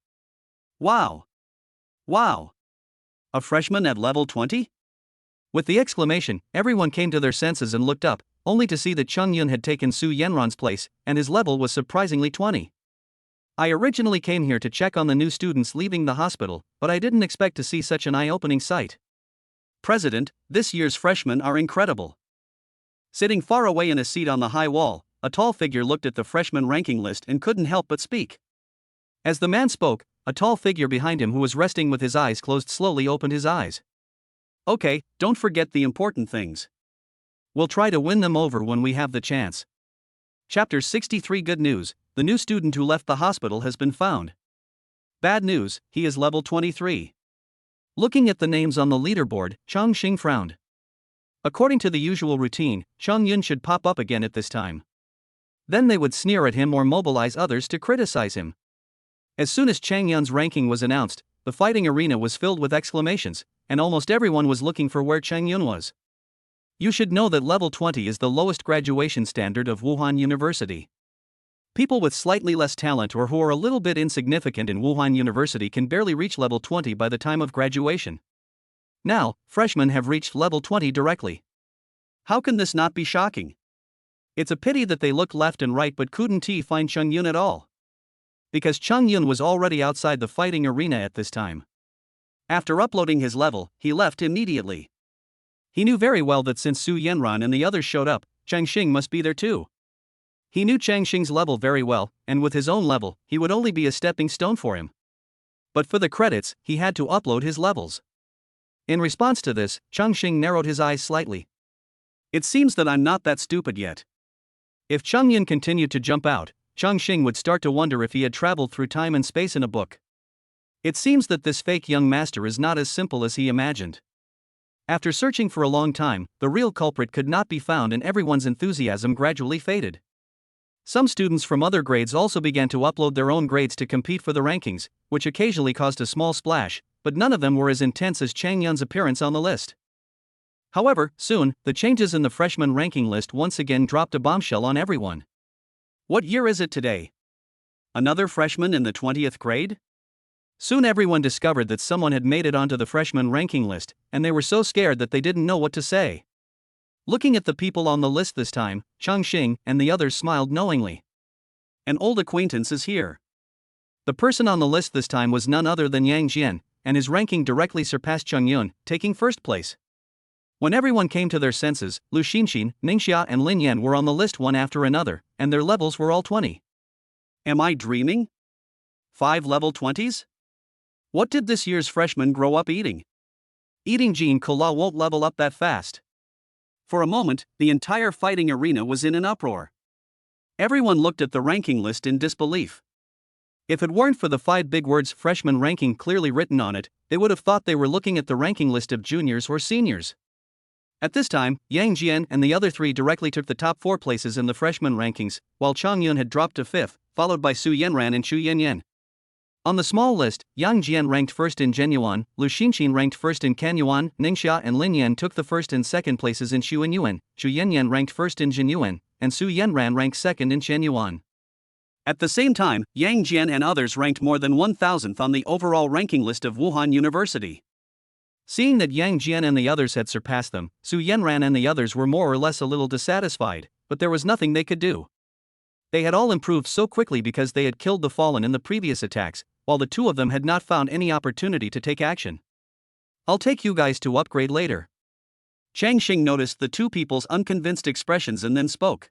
Wow! Wow! A freshman at level 20? With the exclamation, everyone came to their senses and looked up, only to see that Chongyun had taken Su Yanran's place, and his level was surprisingly 20. I originally came here to check on the new students leaving the hospital, but I didn't expect to see such an eye-opening sight. President, this year's freshmen are incredible. Sitting far away in a seat on the high wall, a tall figure looked at the freshman ranking list and couldn't help but speak. As the man spoke, a tall figure behind him who was resting with his eyes closed slowly opened his eyes. Okay, don't forget the important things. We'll try to win them over when we have the chance. Chapter 63 Good news, the new student who left the hospital has been found. Bad news, he is level 23. Looking at the names on the leaderboard, Chongqing frowned. According to the usual routine, Chongyun should pop up again at this time. Then they would sneer at him or mobilize others to criticize him. As soon as Changyun's ranking was announced, the fighting arena was filled with exclamations, and almost everyone was looking for where Changyun was. You should know that level 20 is the lowest graduation standard of Wuhan University. People with slightly less talent or who are a little bit insignificant in Wuhan University can barely reach level 20 by the time of graduation. Now, freshmen have reached level 20 directly. How can this not be shocking? It's a pity that they looked left and right but couldn't find Chongyun at all. Because Chongyun was already outside the fighting arena at this time. After uploading his level, he left immediately. He knew very well that since Su Yanran and the others showed up, Chongqing must be there too. He knew Chongqing's level very well, and with his own level, he would only be a stepping stone for him. But for the credits, he had to upload his levels. In response to this, Chongqing narrowed his eyes slightly. It seems that I'm not that stupid yet. If Chongyun continued to jump out, Chongqing would start to wonder if he had traveled through time and space in a book. It seems that this fake young master is not as simple as he imagined. After searching for a long time, the real culprit could not be found and everyone's enthusiasm gradually faded. Some students from other grades also began to upload their own grades to compete for the rankings, which occasionally caused a small splash, but none of them were as intense as Chang Yun's appearance on the list. However, soon, the changes in the freshman ranking list once again dropped a bombshell on everyone. What year is it today? Another freshman in the 20th grade? Soon everyone discovered that someone had made it onto the freshman ranking list, and they were so scared that they didn't know what to say. Looking at the people on the list this time, Chongqing and the others smiled knowingly. An old acquaintance is here. The person on the list this time was none other than Yang Jian, and his ranking directly surpassed Chongyun, taking first place. When everyone came to their senses, Lu Xinxin, Ningxia and Lin Yan were on the list one after another, and their levels were all 20. Am I dreaming? 5 level 20s? What did this year's freshmen grow up eating? Eating Jean Cola won't level up that fast. For a moment, the entire fighting arena was in an uproar. Everyone looked at the ranking list in disbelief. If it weren't for the 5 big words freshman ranking clearly written on it, they would have thought they were looking at the ranking list of juniors or seniors. At this time, Yang Jian and the other 3 directly took the top 4 places in the freshman rankings, while Chongyun had dropped to 5th, followed by Su Yanran and Chu Yanyan. On the small list, Yang Jian ranked first in Zhenyuan, Lu Xinxin ranked first in Canyuan, Ningxia and Lin Yan took the first and second places in Xuanyuan, Chu Yanyan ranked first in Zhenyuan, and Su Yanran ranked second in Chenyuan. At the same time, Yang Jian and others ranked more than 1,000th on the overall ranking list of Wuhan University. Seeing that Yang Jian and the others had surpassed them, Su Yanran and the others were more or less a little dissatisfied, but there was nothing they could do. They had all improved so quickly because they had killed the Fallen in the previous attacks, while the 2 of them had not found any opportunity to take action. I'll take you guys to upgrade later. Changqing noticed the 2 people's unconvinced expressions and then spoke.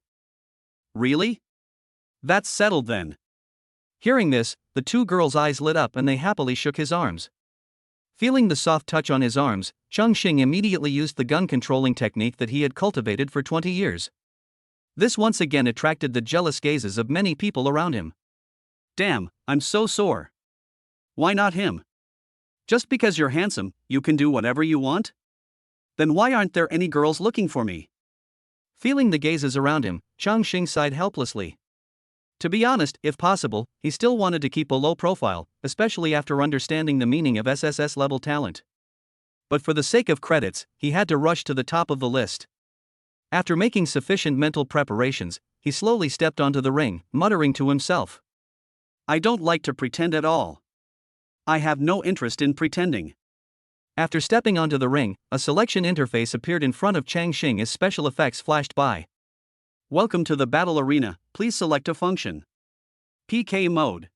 Really? That's settled then. Hearing this, the 2 girls' eyes lit up and they happily shook his arms. Feeling the soft touch on his arms, Chongqing immediately used the gun controlling technique that he had cultivated for 20 years. This once again attracted the jealous gazes of many people around him. Damn, I'm so sore. Why not him? Just because you're handsome, you can do whatever you want? Then why aren't there any girls looking for me? Feeling the gazes around him, Chongqing sighed helplessly. To be honest, if possible, he still wanted to keep a low profile, especially after understanding the meaning of SSS-level talent. But for the sake of credits, he had to rush to the top of the list. After making sufficient mental preparations, he slowly stepped onto the ring, muttering to himself. I don't like to pretend at all. I have no interest in pretending. After stepping onto the ring, a selection interface appeared in front of Changqing as special effects flashed by. Welcome to the battle arena, please select a function. PK mode.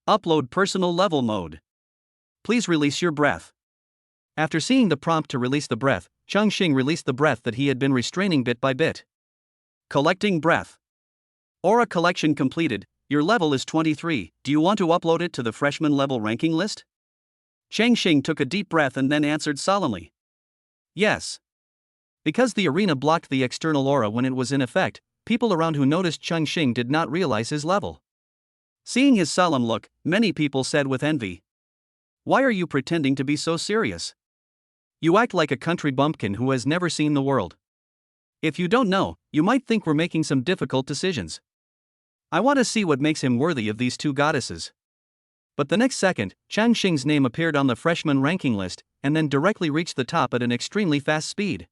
Upload personal level mode. Please release your breath. After seeing the prompt to release the breath, Chongqing released the breath that he had been restraining bit by bit. Collecting breath. Aura collection completed. Your level is 23, do you want to upload it to the freshman level ranking list? Changqing took a deep breath and then answered solemnly. Yes. Because the arena blocked the external aura when it was in effect, people around who noticed Chongqing did not realize his level. Seeing his solemn look, many people said with envy. Why are you pretending to be so serious? You act like a country bumpkin who has never seen the world. If you don't know, you might think we're making some difficult decisions. I want to see what makes him worthy of these 2 goddesses. But the next second, Changqing's name appeared on the freshman ranking list, and then directly reached the top at an extremely fast speed.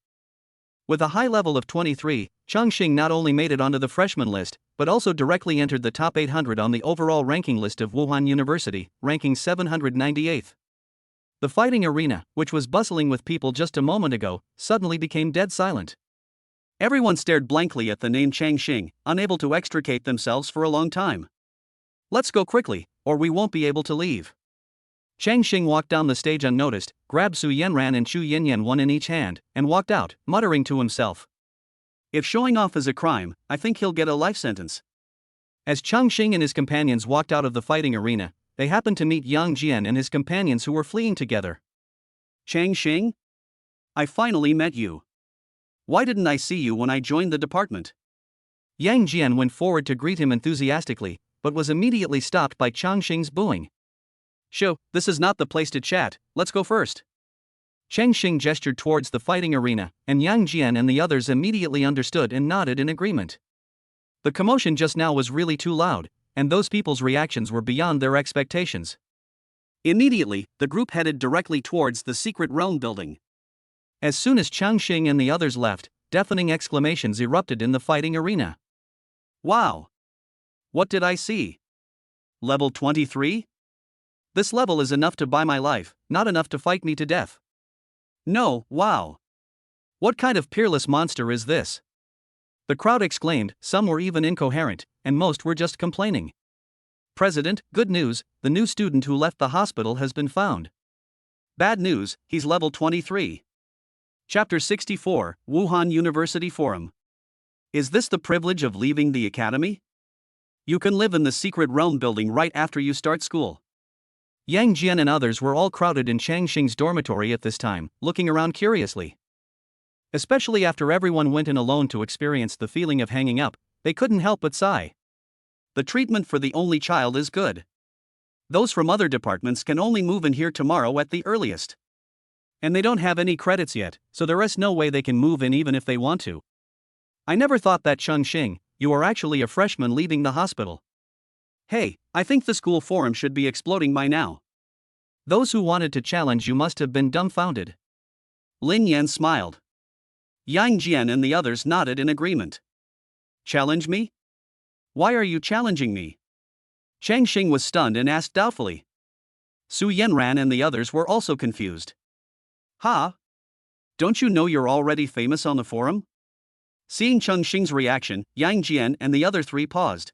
With a high level of 23, Chongqing not only made it onto the freshman list, but also directly entered the top 800 on the overall ranking list of Wuhan University, ranking 798th. The fighting arena, which was bustling with people just a moment ago, suddenly became dead silent. Everyone stared blankly at the name Chongqing, unable to extricate themselves for a long time. "Let's go quickly, or we won't be able to leave." Chongqing walked down the stage unnoticed, grabbed Su Yanran and Chu Yinyan one in each hand, and walked out, muttering to himself, "If showing off is a crime, I think he'll get a life sentence." As Chongqing and his companions walked out of the fighting arena, they happened to meet Yang Jian and his companions who were fleeing together. "Chongqing? I finally met you. Why didn't I see you when I joined the department?" Yang Jian went forward to greet him enthusiastically, but was immediately stopped by Chongqing's booing. "Shoo, this is not the place to chat, let's go first." Chongqing gestured towards the fighting arena, and Yang Jian and the others immediately understood and nodded in agreement. The commotion just now was really too loud, and those people's reactions were beyond their expectations. Immediately, the group headed directly towards the secret realm building. As soon as Chongqing and the others left, deafening exclamations erupted in the fighting arena. "Wow! What did I see? Level 23? This level is enough to buy my life, not enough to fight me to death. No, wow! What kind of peerless monster is this?" The crowd exclaimed, some were even incoherent, and most were just complaining. "President, good news, the new student who left the hospital has been found." "Bad news, he's level 23. Chapter 64, Wuhan University Forum. Is this the privilege of leaving the academy? You can live in the secret realm building right after you start school." Yang Jian and others were all crowded in Chongqing's dormitory at this time, looking around curiously. Especially after everyone went in alone to experience the feeling of hanging up, they couldn't help but sigh. The treatment for the only child is good. Those from other departments can only move in here tomorrow at the earliest. And they don't have any credits yet, so there is no way they can move in even if they want to. I never thought that. Chongqing, you are actually a freshman leaving the hospital. Hey, I think the school forum should be exploding by now. Those who wanted to challenge you must have been dumbfounded. Lin Yan smiled. Yang Jian and the others nodded in agreement. Challenge me? Why are you challenging me? Chongqing was stunned and asked doubtfully. Su Yanran and the others were also confused. Huh? Don't you know you're already famous on the forum? Seeing Chongqing's reaction, Yang Jian and the other three paused.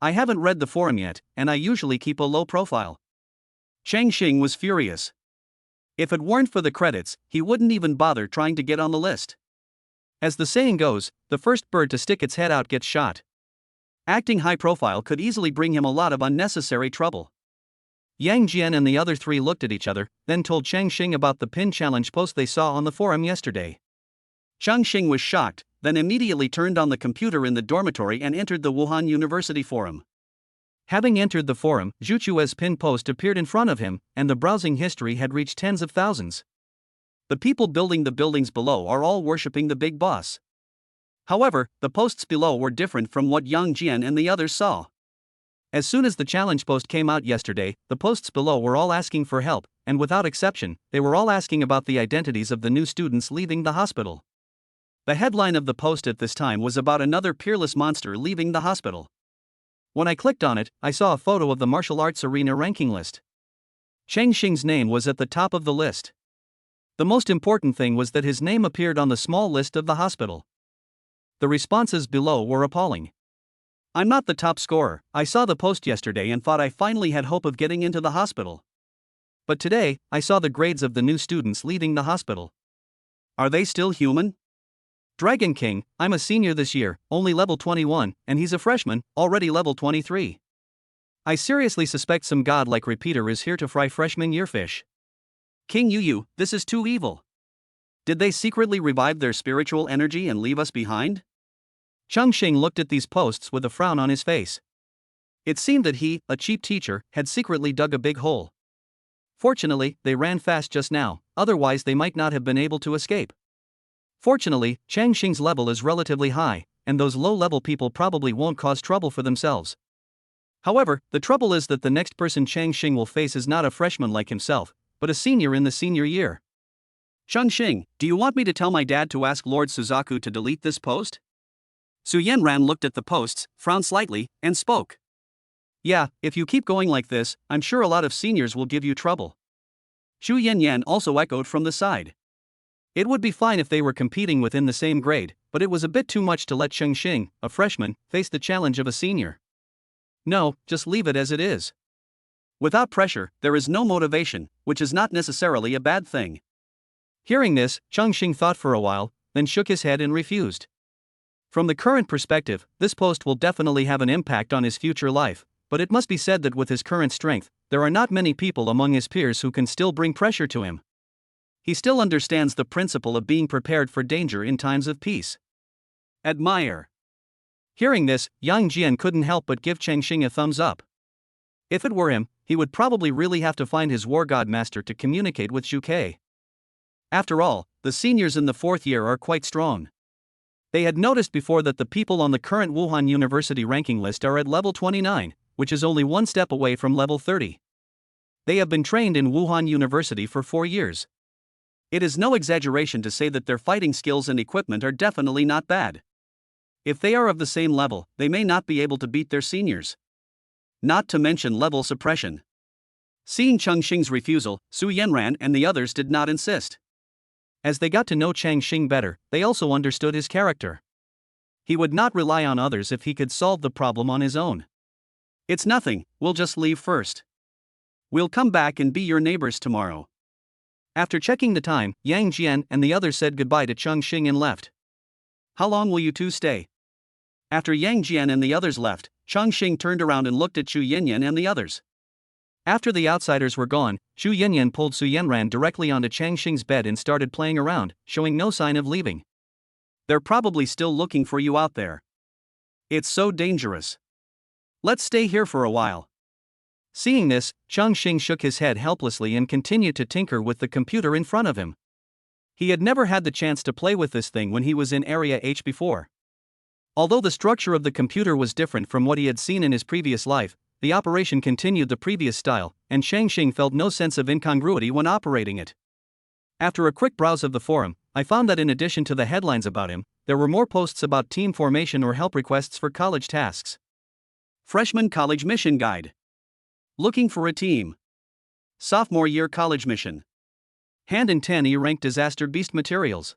I haven't read the forum yet, and I usually keep a low profile. Chongqing was furious. If it weren't for the credits, he wouldn't even bother trying to get on the list. As the saying goes, the first bird to stick its head out gets shot. Acting high profile could easily bring him a lot of unnecessary trouble. Yang Jian and the other three looked at each other, then told Chongqing about the pin challenge post they saw on the forum yesterday. Chongqing was shocked, then immediately turned on the computer in the dormitory and entered the Wuhan University forum. Having entered the forum, Zhu Chue's pin post appeared in front of him, and the browsing history had reached tens of thousands. The people building the buildings below are all worshipping the big boss. However, the posts below were different from what Yang Jian and the others saw. As soon as the challenge post came out yesterday, the posts below were all asking for help, and without exception, they were all asking about the identities of the new students leaving the hospital. The headline of the post at this time was about another peerless monster leaving the hospital. When I clicked on it, I saw a photo of the martial arts arena ranking list. Chongqing's name was at the top of the list. The most important thing was that his name appeared on the small list of the hospital. The responses below were appalling. I'm not the top scorer. I saw the post yesterday and thought I finally had hope of getting into the hospital. But today, I saw the grades of the new students leaving the hospital. Are they still human? Dragon King, I'm a senior this year, only level 21, and he's a freshman, already level 23. I seriously suspect some godlike repeater is here to fry freshman year fish. King Yu, this is too evil. Did they secretly revive their spiritual energy and leave us behind? Chongqing looked at these posts with a frown on his face. It seemed that he, a cheap teacher, had secretly dug a big hole. Fortunately, they ran fast just now, otherwise they might not have been able to escape. Fortunately, Chongqing's level is relatively high, and those low-level people probably won't cause trouble for themselves. However, the trouble is that the next person Chongqing will face is not a freshman like himself, but a senior in the senior year. Chongqing, do you want me to tell my dad to ask Lord Suzaku to delete this post? Su Yanran looked at the posts, frowned slightly, and spoke. Yeah, if you keep going like this, I'm sure a lot of seniors will give you trouble. Xu Yanyan also echoed from the side. It would be fine if they were competing within the same grade, but it was a bit too much to let Chongqing, a freshman, face the challenge of a senior. No, just leave it as it is. Without pressure, there is no motivation, which is not necessarily a bad thing. Hearing this, Chongqing thought for a while, then shook his head and refused. From the current perspective, this post will definitely have an impact on his future life, but it must be said that with his current strength, there are not many people among his peers who can still bring pressure to him. He still understands the principle of being prepared for danger in times of peace. Admire. Hearing this, Yang Jian couldn't help but give Chongqing a thumbs up. If it were him, he would probably really have to find his war god master to communicate with Zhu Ke. After all, the seniors in the 4th year are quite strong. They had noticed before that the people on the current Wuhan University ranking list are at level 29, which is only one step away from level 30. They have been trained in Wuhan University for 4 years. It is no exaggeration to say that their fighting skills and equipment are definitely not bad. If they are of the same level, they may not be able to beat their seniors. Not to mention level suppression. Seeing Chongqing's refusal, Su Yanran and the others did not insist. As they got to know Chongqing better, they also understood his character. He would not rely on others if he could solve the problem on his own. It's nothing, we'll just leave first. We'll come back and be your neighbors tomorrow. After checking the time, Yang Jian and the others said goodbye to Chongqing and left. How long will you two stay? After Yang Jian and the others left, Chongqing turned around and looked at Xu Yanyan and the others. After the outsiders were gone, Xu Yanyan pulled Su Yanran directly onto Chongqing's bed and started playing around, showing no sign of leaving. They're probably still looking for you out there. It's so dangerous. Let's stay here for a while. Seeing this, Chongqing shook his head helplessly and continued to tinker with the computer in front of him. He had never had the chance to play with this thing when he was in Area H before. Although the structure of the computer was different from what he had seen in his previous life, the operation continued the previous style, and Chongqing felt no sense of incongruity when operating it. After a quick browse of the forum, I found that in addition to the headlines about him, there were more posts about team formation or help requests for college tasks. Freshman College Mission Guide. Looking for a team. Sophomore Year College Mission. Hand in 10 E-ranked Disaster Beast materials.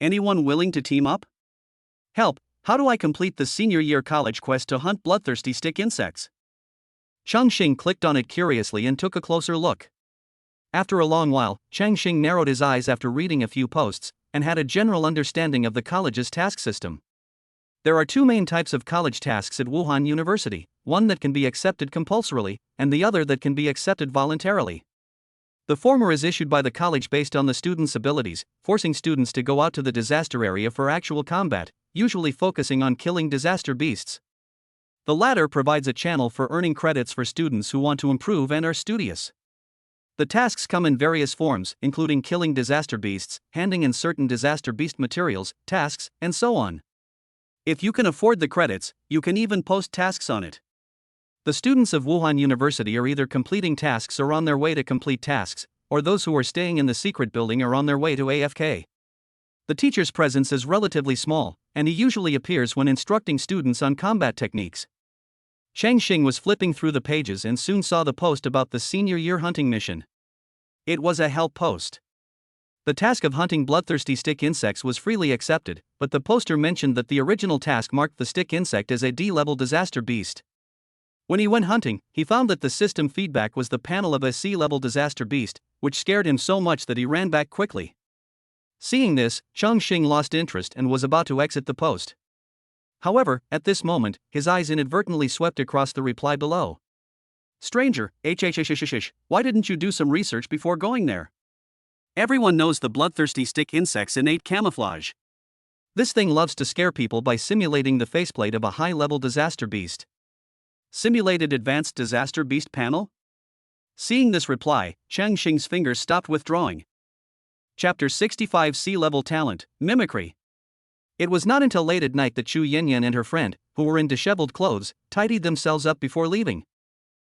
Anyone willing to team up? Help, how do I complete the senior year college quest to hunt bloodthirsty stick insects? Chongqing clicked on it curiously and took a closer look. After a long while, Chongqing narrowed his eyes after reading a few posts, and had a general understanding of the college's task system. There are 2 main types of college tasks at Wuhan University, one that can be accepted compulsorily, and the other that can be accepted voluntarily. The former is issued by the college based on the student's abilities, forcing students to go out to the disaster area for actual combat, usually focusing on killing disaster beasts. The latter provides a channel for earning credits for students who want to improve and are studious. The tasks come in various forms, including killing disaster beasts, handing in certain disaster beast materials, tasks, and so on. If you can afford the credits, you can even post tasks on it. The students of Wuhan University are either completing tasks or on their way to complete tasks, or those who are staying in the secret building are on their way to AFK. The teacher's presence is relatively small, and he usually appears when instructing students on combat techniques. Chongqing was flipping through the pages and soon saw the post about the senior year hunting mission. It was a help post. The task of hunting bloodthirsty stick insects was freely accepted, but the poster mentioned that the original task marked the stick insect as a D-level disaster beast. When he went hunting, he found that the system feedback was the panel of a C-level disaster beast, which scared him so much that he ran back quickly. Seeing this, Chongqing lost interest and was about to exit the post. However, at this moment, his eyes inadvertently swept across the reply below. Stranger, why didn't you do some research before going there? Everyone knows the bloodthirsty stick insect's innate camouflage. This thing loves to scare people by simulating the faceplate of a high-level disaster beast. Simulated Advanced Disaster Beast Panel? Seeing this reply, Chongqing's fingers stopped withdrawing. Chapter 65 Sea-Level Talent, Mimicry. It was not until late at night that Xu Yanyan and her friend, who were in disheveled clothes, tidied themselves up before leaving.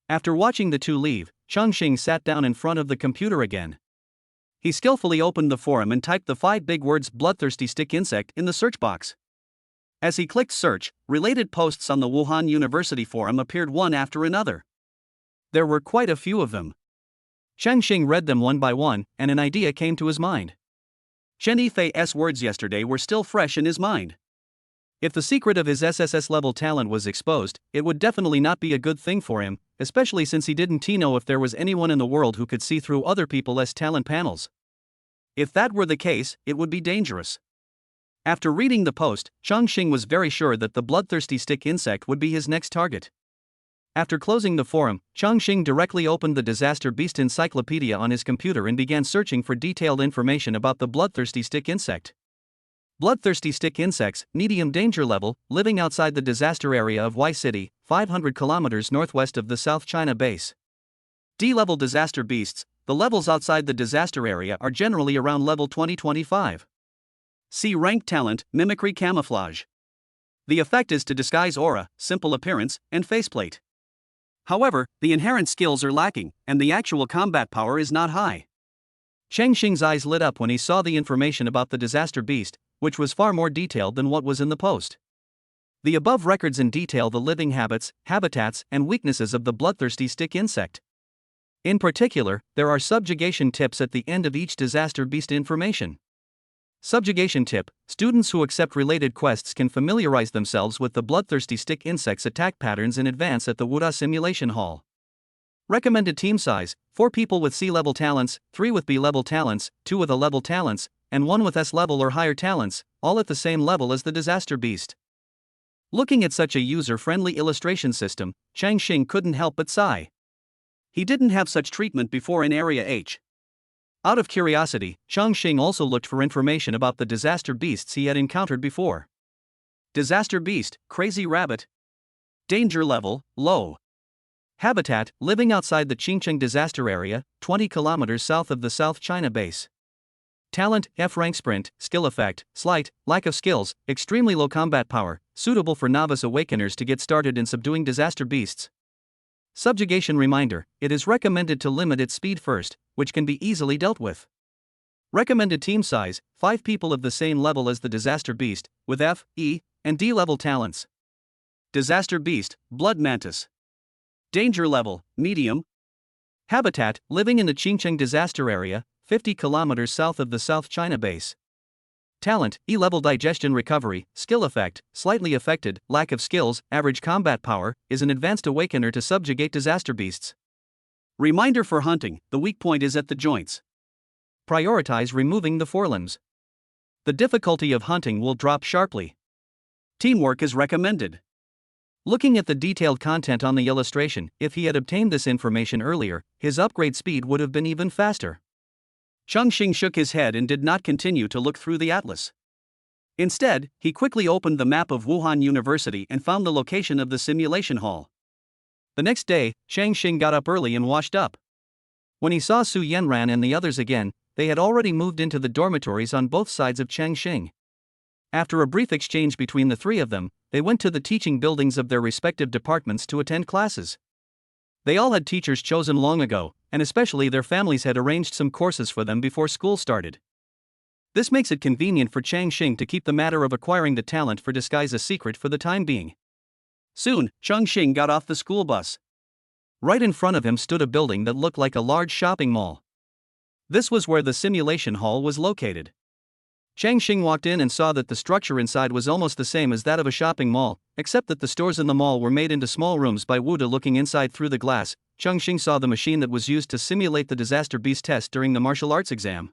After watching the two leave, Chongqing sat down in front of the computer again. He skillfully opened the forum and typed the 5 big words bloodthirsty stick insect in the search box. As he clicked search, related posts on the Wuhan University forum appeared one after another. There were quite a few of them. Chongqing read them one by one, and an idea came to his mind. Chen Yifei's words yesterday were still fresh in his mind. If the secret of his SSS-level talent was exposed, it would definitely not be a good thing for him, especially since he didn't know if there was anyone in the world who could see through other people's talent panels. If that were the case, it would be dangerous. After reading the post, Chongqing was very sure that the bloodthirsty stick insect would be his next target. After closing the forum, Chongqing directly opened the Disaster Beast Encyclopedia on his computer and began searching for detailed information about the bloodthirsty stick insect. Bloodthirsty stick insects, medium danger level, living outside the disaster area of Y City, 500 kilometers northwest of the South China base. D-level disaster beasts, the levels outside the disaster area are generally around level 20-25. See rank talent, mimicry camouflage. The effect is to disguise aura, simple appearance, and faceplate. However, the inherent skills are lacking, and the actual combat power is not high. Chongqing's eyes lit up when he saw the information about the disaster beast, which was far more detailed than what was in the post. The above records in detail the living habits, habitats, and weaknesses of the bloodthirsty stick insect. In particular, there are subjugation tips at the end of each disaster beast information. Subjugation tip: students who accept related quests can familiarize themselves with the bloodthirsty stick insect's attack patterns in advance at the Wuda simulation hall. Recommended team size: 4 people with C-level talents, 3 with B-level talents, 2 with A-level talents, and 1 with S-level or higher talents, all at the same level as the disaster beast. Looking at such a user-friendly illustration system, Chongqing couldn't help but sigh. He didn't have such treatment before in Area H. Out of curiosity, Chongqing also looked for information about the disaster beasts he had encountered before. Disaster beast, crazy rabbit. Danger level, low. Habitat, living outside the Chongqing disaster area, 20 kilometers south of the South China base. Talent, F rank sprint, skill effect, slight, lack of skills, extremely low combat power, suitable for novice awakeners to get started in subduing disaster beasts. Subjugation reminder: it is recommended to limit its speed first, which can be easily dealt with. Recommended team size: 5 people of the same level as the disaster beast, with F, E, and D level talents. Disaster beast, blood mantis. Danger level, medium. Habitat, living in the Chongqing disaster area, 50 kilometers south of the South China base. Talent, E-level digestion recovery, skill effect, slightly affected, lack of skills, average combat power, is an advanced awakener to subjugate disaster beasts. Reminder for hunting: the weak point is at the joints. Prioritize removing the forelimbs. The difficulty of hunting will drop sharply. Teamwork is recommended. Looking at the detailed content on the illustration, if he had obtained this information earlier, his upgrade speed would have been even faster. Chongqing shook his head and did not continue to look through the atlas. Instead, he quickly opened the map of Wuhan University and found the location of the simulation hall. The next day, Chongqing got up early and washed up. When he saw Su Yanran and the others again, they had already moved into the dormitories on both sides of Chongqing. After a brief exchange between the three of them, they went to the teaching buildings of their respective departments to attend classes. They all had teachers chosen long ago, and especially their families had arranged some courses for them before school started. This makes it convenient for Chongqing to keep the matter of acquiring the talent for disguise a secret for the time being. Soon, Chongqing got off the school bus. Right in front of him stood a building that looked like a large shopping mall. This was where the simulation hall was located. Chongqing walked in and saw that the structure inside was almost the same as that of a shopping mall, except that the stores in the mall were made into small rooms by Wuda. Looking inside through the glass, Chongqing saw the machine that was used to simulate the disaster beast test during the martial arts exam.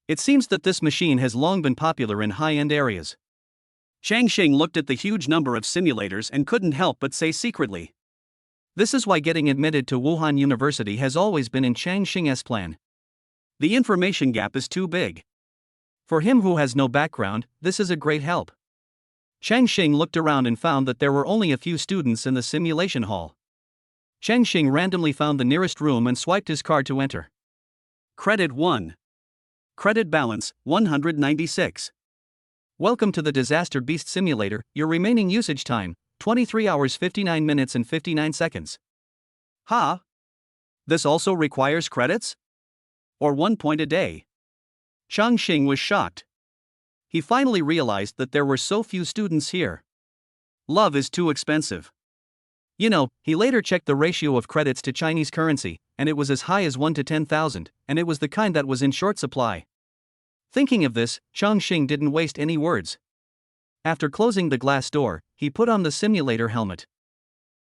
It seems that this machine has long been popular in high-end areas. Chongqing looked at the huge number of simulators and couldn't help but say secretly, "This is why getting admitted to Wuhan University has always been in Chongqing's plan. The information gap is too big. For him who has no background, this is a great help." Chongqing looked around and found that there were only a few students in the simulation hall. Chongqing randomly found the nearest room and swiped his card to enter. Credit 1. Credit balance, 196. Welcome to the Disaster Beast Simulator. Your remaining usage time, 23 hours 59 minutes and 59 seconds. Ha! This also requires credits? Or 1 point a day? Chongqing was shocked. He finally realized that there were so few students here. Love is too expensive. You know, he later checked the ratio of credits to Chinese currency, and it was as high as 1 to 10,000, and it was the kind that was in short supply. Thinking of this, Chongqing didn't waste any words. After closing the glass door, he put on the simulator helmet.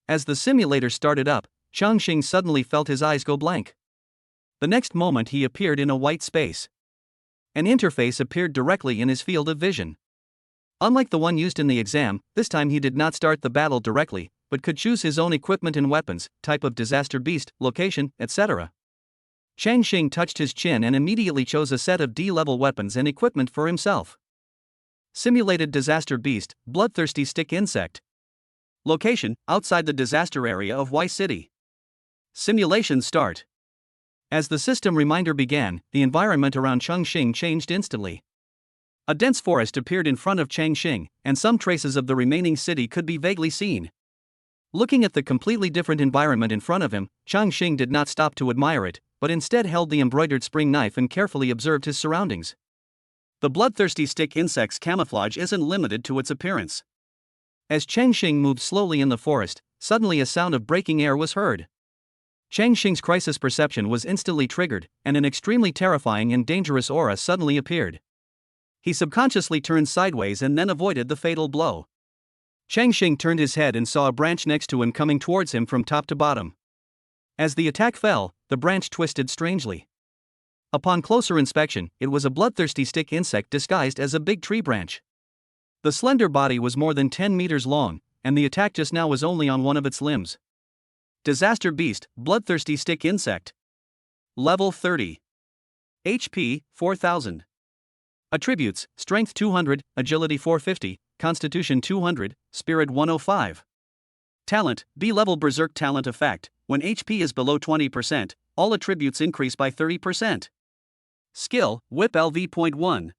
As the simulator started up, Chongqing suddenly felt his eyes go blank. The next moment he appeared in a white space. An interface appeared directly in his field of vision. Unlike the one used in the exam, this time he did not start the battle directly, but could choose his own equipment and weapons, type of disaster beast, location, etc. Chongqing touched his chin and immediately chose a set of D-level weapons and equipment for himself. Simulated disaster beast, bloodthirsty stick insect. Location, outside the disaster area of Y City. Simulation start. As the system reminder began, the environment around Chongqing changed instantly. A dense forest appeared in front of Chongqing, and some traces of the remaining city could be vaguely seen. Looking at the completely different environment in front of him, Chongqing did not stop to admire it, but instead held the embroidered spring knife and carefully observed his surroundings. The bloodthirsty stick insect's camouflage isn't limited to its appearance. As Chongqing moved slowly in the forest, suddenly a sound of breaking air was heard. Chongqing's crisis perception was instantly triggered, and an extremely terrifying and dangerous aura suddenly appeared. He subconsciously turned sideways and then avoided the fatal blow. Chongqing turned his head and saw a branch next to him coming towards him from top to bottom. As the attack fell, the branch twisted strangely. Upon closer inspection, it was a bloodthirsty stick insect disguised as a big tree branch. The slender body was more than 10 meters long, and the attack just now was only on one of its limbs. Disaster beast, bloodthirsty stick insect. Level 30. HP, 4000. Attributes, Strength 200, Agility 450, Constitution 200, Spirit 105. Talent, B-level Berserk talent effect. When HP is below 20%, all attributes increase by 30%. Skill, Whip LV.1.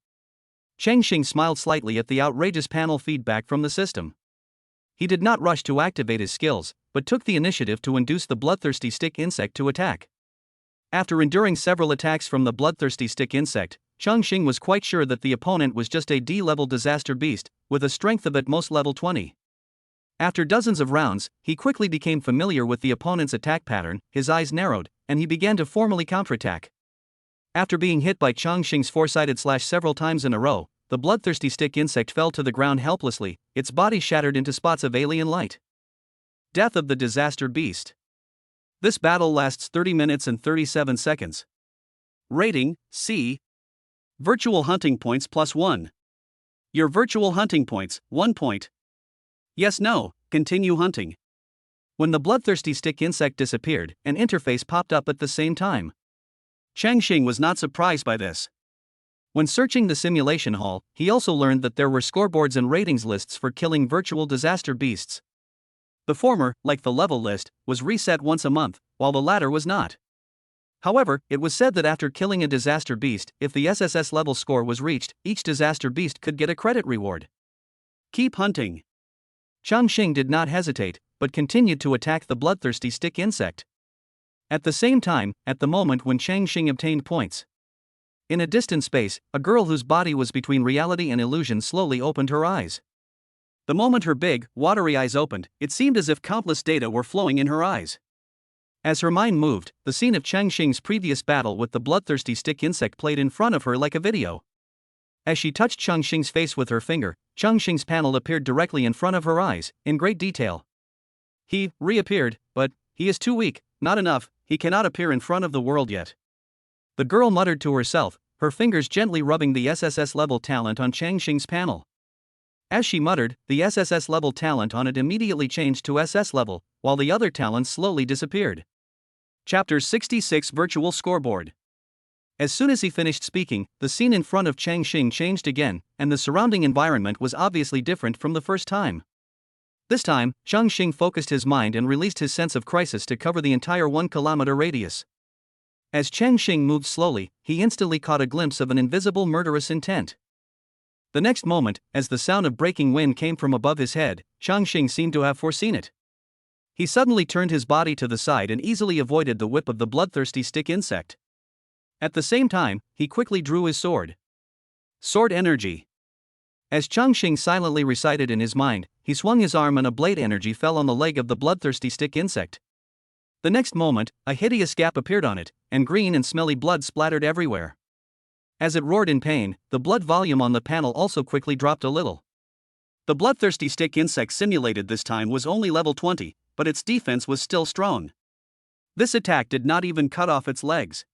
Chongqing smiled slightly at the outrageous panel feedback from the system. He did not rush to activate his skills, but took the initiative to induce the bloodthirsty stick insect to attack. After enduring several attacks from the bloodthirsty stick insect, Chongqing was quite sure that the opponent was just a D-level disaster beast, with a strength of at most level 20. After dozens of rounds, he quickly became familiar with the opponent's attack pattern, his eyes narrowed, and he began to formally counterattack. After being hit by Chongqing's four-sided slash several times in a row, the bloodthirsty stick insect fell to the ground helplessly, its body shattered into spots of alien light. Death of the disaster beast. This battle lasts 30 minutes and 37 seconds. Rating, C. Virtual hunting points +1. Your virtual hunting points, 1 point. Yes, no, continue hunting. When the bloodthirsty stick insect disappeared, an interface popped up at the same time. Chongqing was not surprised by this. When searching the simulation hall, he also learned that there were scoreboards and ratings lists for killing virtual disaster beasts. The former, like the level list, was reset once a month, while the latter was not. However, it was said that after killing a disaster beast, if the SSS level score was reached, each disaster beast could get a credit reward. Keep hunting. Chongqing did not hesitate, but continued to attack the bloodthirsty stick insect. At the same time, at the moment when Chongqing obtained points, in a distant space, a girl whose body was between reality and illusion slowly opened her eyes. The moment her big, watery eyes opened, it seemed as if countless data were flowing in her eyes. As her mind moved, the scene of Chongqing's previous battle with the bloodthirsty stick insect played in front of her like a video. As she touched Chongqing's face with her finger, Chongqing's panel appeared directly in front of her eyes, in great detail. He reappeared, but he is too weak, not enough, he cannot appear in front of the world yet. The girl muttered to herself, her fingers gently rubbing the SSS-level talent on Chongqing's panel. As she muttered, the SSS-level talent on it immediately changed to SS-level, while the other talents slowly disappeared. Chapter 66 Virtual Scoreboard. As soon as he finished speaking, the scene in front of Chongqing changed again, and the surrounding environment was obviously different from the first time. This time, Chongqing focused his mind and released his sense of crisis to cover the entire 1-kilometer radius. As Chongqing moved slowly, he instantly caught a glimpse of an invisible murderous intent. The next moment, as the sound of breaking wind came from above his head, Chongqing seemed to have foreseen it. He suddenly turned his body to the side and easily avoided the whip of the bloodthirsty stick insect. At the same time, he quickly drew his sword. Sword energy. As Chongqing silently recited in his mind, he swung his arm and a blade energy fell on the leg of the bloodthirsty stick insect. The next moment, a hideous gap appeared on it, and green and smelly blood splattered everywhere. As it roared in pain, the blood volume on the panel also quickly dropped a little. The bloodthirsty stick insect simulated this time was only level 20, but its defense was still strong. This attack did not even cut off its legs.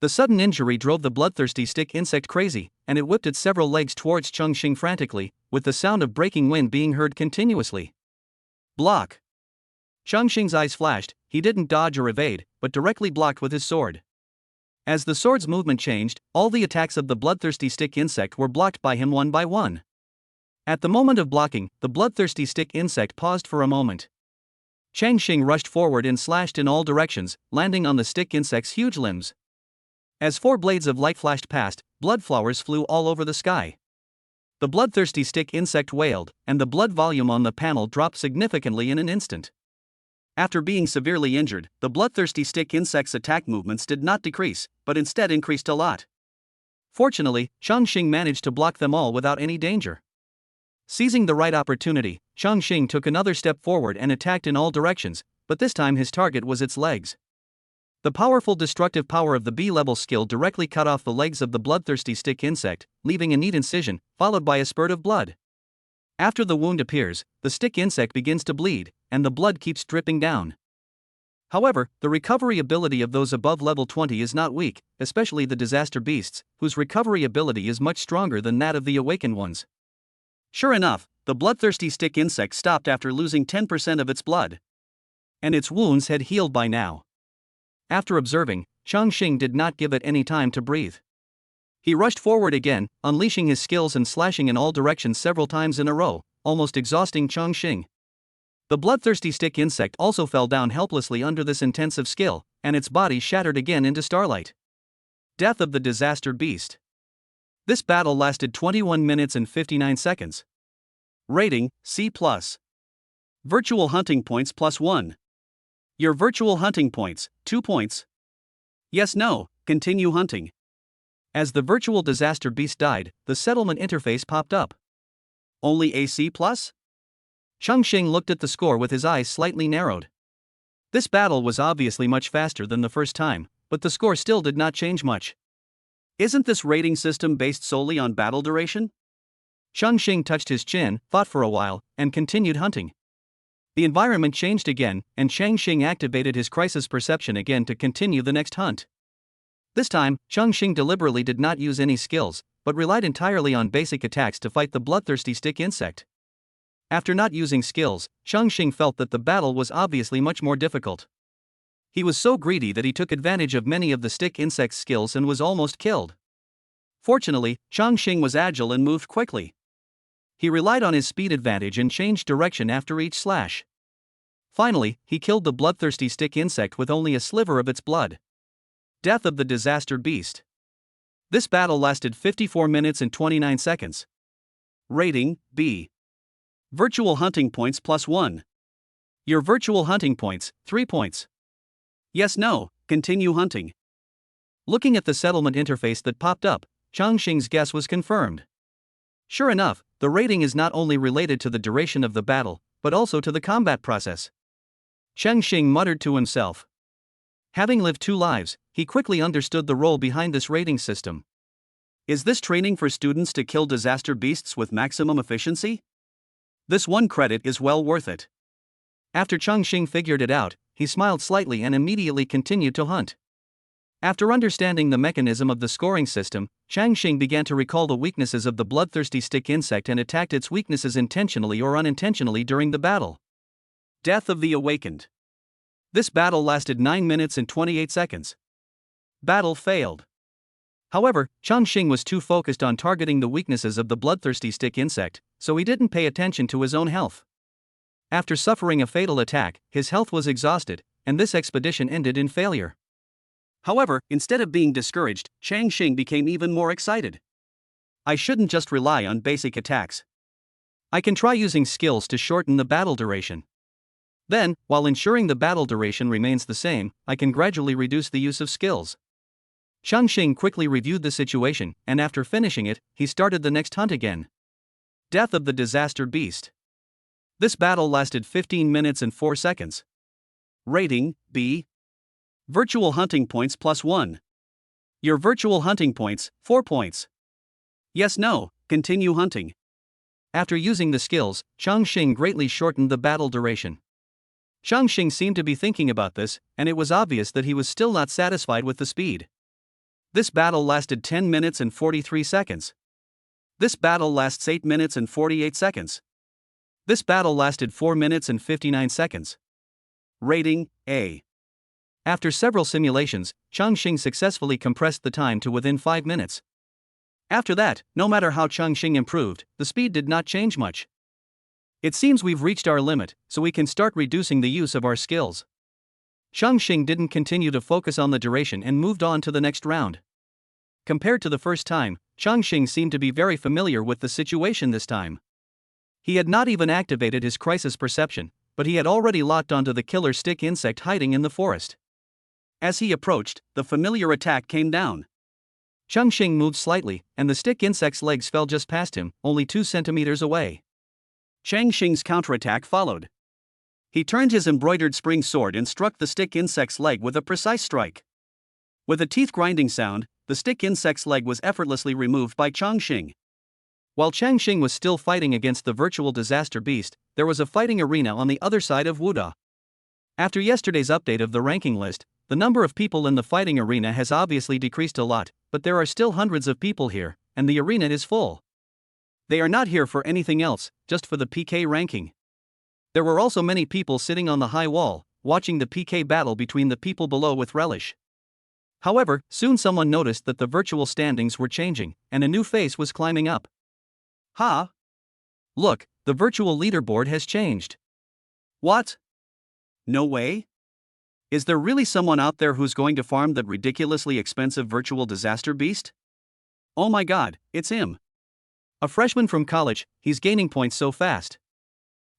The sudden injury drove the bloodthirsty stick insect crazy, and it whipped its several legs towards Chongqing frantically, with the sound of breaking wind being heard continuously. Block! Chongqing's eyes flashed. He didn't dodge or evade, but directly blocked with his sword. As the sword's movement changed, all the attacks of the bloodthirsty stick insect were blocked by him one by one. At the moment of blocking, the bloodthirsty stick insect paused for a moment. Chongqing rushed forward and slashed in all directions, landing on the stick insect's huge limbs. As 4 blades of light flashed past, blood flowers flew all over the sky. The bloodthirsty stick insect wailed, and the blood volume on the panel dropped significantly in an instant. After being severely injured, the bloodthirsty stick insect's attack movements did not decrease, but instead increased a lot. Fortunately, Chongqing managed to block them all without any danger. Seizing the right opportunity, Chongqing took another step forward and attacked in all directions, but this time his target was its legs. The powerful destructive power of the B-level skill directly cut off the legs of the bloodthirsty stick insect, leaving a neat incision, followed by a spurt of blood. After the wound appears, the stick insect begins to bleed, and the blood keeps dripping down. However, the recovery ability of those above level 20 is not weak, especially the disaster beasts, whose recovery ability is much stronger than that of the awakened ones. Sure enough, the bloodthirsty stick insect stopped after losing 10% of its blood. And its wounds had healed by now. After observing, Chongqing did not give it any time to breathe. He rushed forward again, unleashing his skills and slashing in all directions several times in a row, almost exhausting Chongqing. The bloodthirsty stick insect also fell down helplessly under this intensive skill, and its body shattered again into starlight. Death of the disaster beast. This battle lasted 21 minutes and 59 seconds. Rating, C+. Virtual hunting points +1. Your virtual hunting points, 2 points. Yes, no, continue hunting. As the virtual disaster beast died, the settlement interface popped up. Only a C+? Chongqing looked at the score with his eyes slightly narrowed. This battle was obviously much faster than the first time, but the score still did not change much. Isn't this rating system based solely on battle duration? Chongqing touched his chin, thought for a while, and continued hunting. The environment changed again, and Chongqing activated his crisis perception again to continue the next hunt. This time, Chongqing deliberately did not use any skills, but relied entirely on basic attacks to fight the bloodthirsty stick insect. After not using skills, Chongqing felt that the battle was obviously much more difficult. He was so greedy that he took advantage of many of the stick insect's skills and was almost killed. Fortunately, Chongqing was agile and moved quickly. He relied on his speed advantage and changed direction after each slash. Finally, he killed the bloodthirsty stick insect with only a sliver of its blood. Death of the disaster beast. This battle lasted 54 minutes and 29 seconds. Rating, B. Virtual hunting points +1. Your virtual hunting points, 3 points. Yes, no, continue hunting. Looking at the settlement interface that popped up, Chongqing's guess was confirmed. Sure enough, the rating is not only related to the duration of the battle, but also to the combat process. Chongqing muttered to himself. Having lived 2 lives, he quickly understood the role behind this rating system. Is this training for students to kill disaster beasts with maximum efficiency? This 1 credit is well worth it. After Chongqing figured it out, he smiled slightly and immediately continued to hunt. After understanding the mechanism of the scoring system, Chongqing began to recall the weaknesses of the bloodthirsty stick insect and attacked its weaknesses intentionally or unintentionally during the battle. Death of the Awakened. This battle lasted 9 minutes and 28 seconds. Battle failed. However, Chongqing was too focused on targeting the weaknesses of the bloodthirsty stick insect, so he didn't pay attention to his own health. After suffering a fatal attack, his health was exhausted, and this expedition ended in failure. However, instead of being discouraged, Chongqing became even more excited. I shouldn't just rely on basic attacks. I can try using skills to shorten the battle duration. Then, while ensuring the battle duration remains the same, I can gradually reduce the use of skills. Chongqing quickly reviewed the situation, and after finishing it, he started the next hunt again. Death of the Disaster Beast. This battle lasted 15 minutes and 4 seconds. Rating, B. Virtual hunting points +1. Your virtual hunting points, 4 points. Yes, no, continue hunting. After using the skills, Chongqing greatly shortened the battle duration. Chongqing seemed to be thinking about this, and it was obvious that he was still not satisfied with the speed. This battle lasted 10 minutes and 43 seconds. This battle lasts 8 minutes and 48 seconds. This battle lasted 4 minutes and 59 seconds. Rating, A. After several simulations, Chongqing successfully compressed the time to within 5 minutes. After that, no matter how Chongqing improved, the speed did not change much. It seems we've reached our limit, so we can start reducing the use of our skills. Chongqing didn't continue to focus on the duration and moved on to the next round. Compared to the first time, Chongqing seemed to be very familiar with the situation this time. He had not even activated his crisis perception, but he had already locked onto the killer stick insect hiding in the forest. As he approached, the familiar attack came down. Chongqing moved slightly, and the stick insect's legs fell just past him, only 2 centimeters away. Changqing's counterattack followed. He turned his embroidered spring sword and struck the stick insect's leg with a precise strike. With a teeth-grinding sound, the stick insect's leg was effortlessly removed by Chongqing. While Changqing was still fighting against the virtual disaster beast, there was a fighting arena on the other side of Wuda. After yesterday's update of the ranking list, the number of people in the fighting arena has obviously decreased a lot, but there are still hundreds of people here, and the arena is full. They are not here for anything else, just for the PK ranking. There were also many people sitting on the high wall, watching the PK battle between the people below with relish. However, soon someone noticed that the virtual standings were changing, and a new face was climbing up. Ha! Look, the virtual leaderboard has changed. What? No way? Is there really someone out there who's going to farm that ridiculously expensive virtual disaster beast? Oh my god, it's him. A freshman from college, he's gaining points so fast.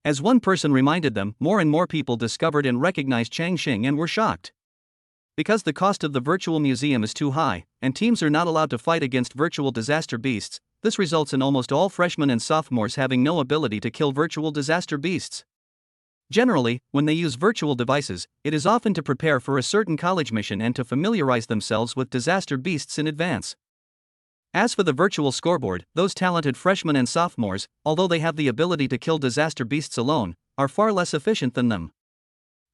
As one person reminded them, more and more people discovered and recognized Changqing and were shocked. Because the cost of the virtual museum is too high, and teams are not allowed to fight against virtual disaster beasts, this results in almost all freshmen and sophomores having no ability to kill virtual disaster beasts. Generally, when they use virtual devices, it is often to prepare for a certain college mission and to familiarize themselves with disaster beasts in advance. As for the virtual scoreboard, those talented freshmen and sophomores, although they have the ability to kill disaster beasts alone, are far less efficient than them.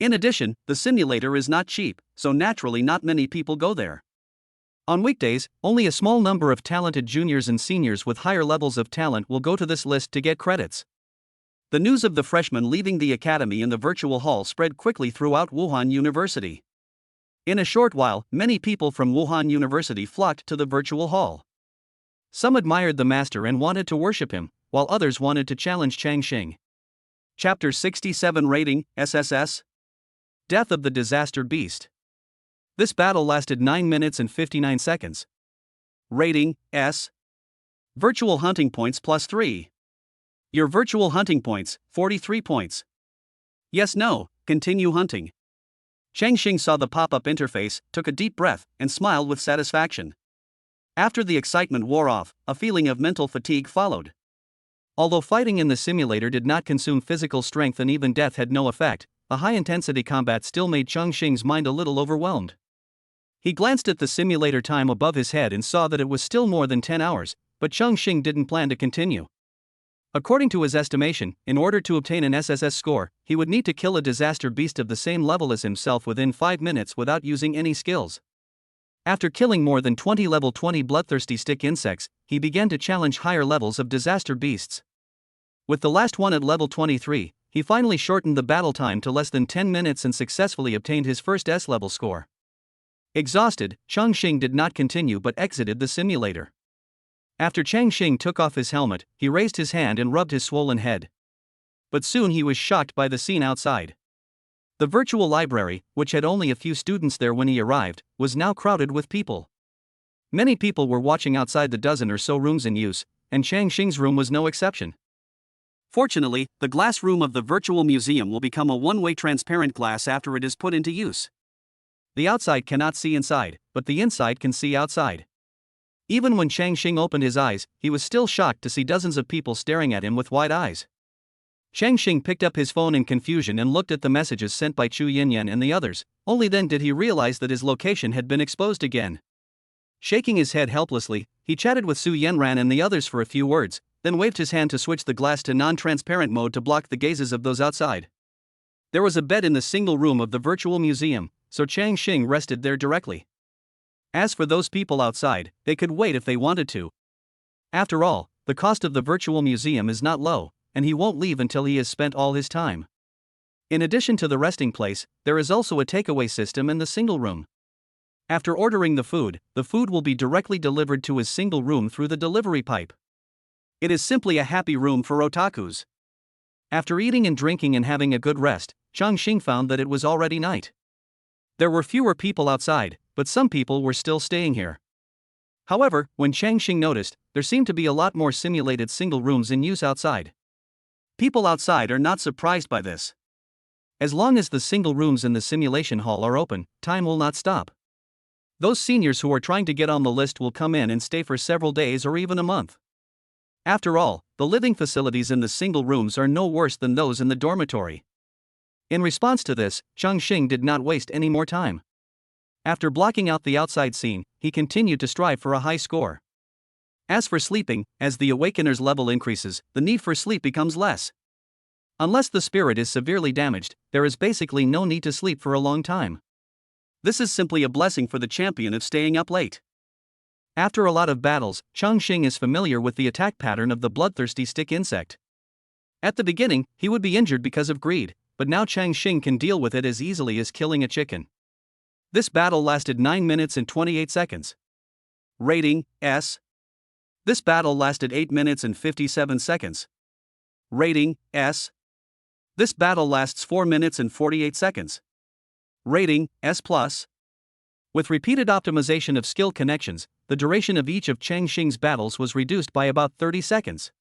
In addition, the simulator is not cheap, so naturally not many people go there. On weekdays, only a small number of talented juniors and seniors with higher levels of talent will go to this list to get credits. The news of the freshmen leaving the academy in the virtual hall spread quickly throughout Wuhan University. In a short while, many people from Wuhan University flocked to the virtual hall. Some admired the master and wanted to worship him, while others wanted to challenge Changqing. Chapter 67 Rating, SSS. Death of the Disaster Beast. This battle lasted 9 minutes and 59 seconds. Rating, S. Virtual hunting points +3. Your virtual hunting points, 43 points. Yes, no, continue hunting. Changqing saw the pop-up interface, took a deep breath, and smiled with satisfaction. After the excitement wore off, a feeling of mental fatigue followed. Although fighting in the simulator did not consume physical strength and even death had no effect, a high-intensity combat still made Chongqing's mind a little overwhelmed. He glanced at the simulator time above his head and saw that it was still more than 10 hours, but Chongqing didn't plan to continue. According to his estimation, in order to obtain an SSS score, he would need to kill a disaster beast of the same level as himself within 5 minutes without using any skills. After killing more than 20 level 20 bloodthirsty stick insects, he began to challenge higher levels of disaster beasts. With the last one at level 23, he finally shortened the battle time to less than 10 minutes and successfully obtained his first S-level score. Exhausted, Chongqing did not continue but exited the simulator. After Changqing took off his helmet, he raised his hand and rubbed his swollen head. But soon he was shocked by the scene outside. The virtual library, which had only a few students there when he arrived, was now crowded with people. Many people were watching outside the dozen or so rooms in use, and Changqing's room was no exception. Fortunately, the glass room of the virtual museum will become a one-way transparent glass after it is put into use. The outside cannot see inside, but the inside can see outside. Even when Chongqing opened his eyes, he was still shocked to see dozens of people staring at him with wide eyes. Chongqing picked up his phone in confusion and looked at the messages sent by Chu Yinyan and the others. Only then did he realize that his location had been exposed again. Shaking his head helplessly, he chatted with Su Yanran and the others for a few words, then waved his hand to switch the glass to non-transparent mode to block the gazes of those outside. There was a bed in the single room of the virtual museum, so Chongqing rested there directly. As for those people outside, they could wait if they wanted to. After all, the cost of the virtual museum is not low, and he won't leave until he has spent all his time. In addition to the resting place, there is also a takeaway system in the single room. After ordering the food will be directly delivered to his single room through the delivery pipe. It is simply a happy room for otakus. After eating and drinking and having a good rest, Chongqing found that it was already night. There were fewer people outside, but some people were still staying here. However, when Chongqing noticed, there seemed to be a lot more simulated single rooms in use outside. People outside are not surprised by this. As long as the single rooms in the simulation hall are open, time will not stop. Those seniors who are trying to get on the list will come in and stay for several days or even a month. After all, the living facilities in the single rooms are no worse than those in the dormitory. In response to this, Chongqing did not waste any more time. After blocking out the outside scene, he continued to strive for a high score. As for sleeping, as the Awakener's level increases, the need for sleep becomes less. Unless the spirit is severely damaged, there is basically no need to sleep for a long time. This is simply a blessing for the champion of staying up late. After a lot of battles, Chongqing is familiar with the attack pattern of the bloodthirsty stick insect. At the beginning, he would be injured because of greed, but now Chongqing can deal with it as easily as killing a chicken. This battle lasted 9 minutes and 28 seconds. Rating, S. This battle lasted 8 minutes and 57 seconds. Rating, S. This battle lasts 4 minutes and 48 seconds. Rating, S+. With repeated optimization of skill connections, the duration of each of Chongqing's battles was reduced by about 30 seconds.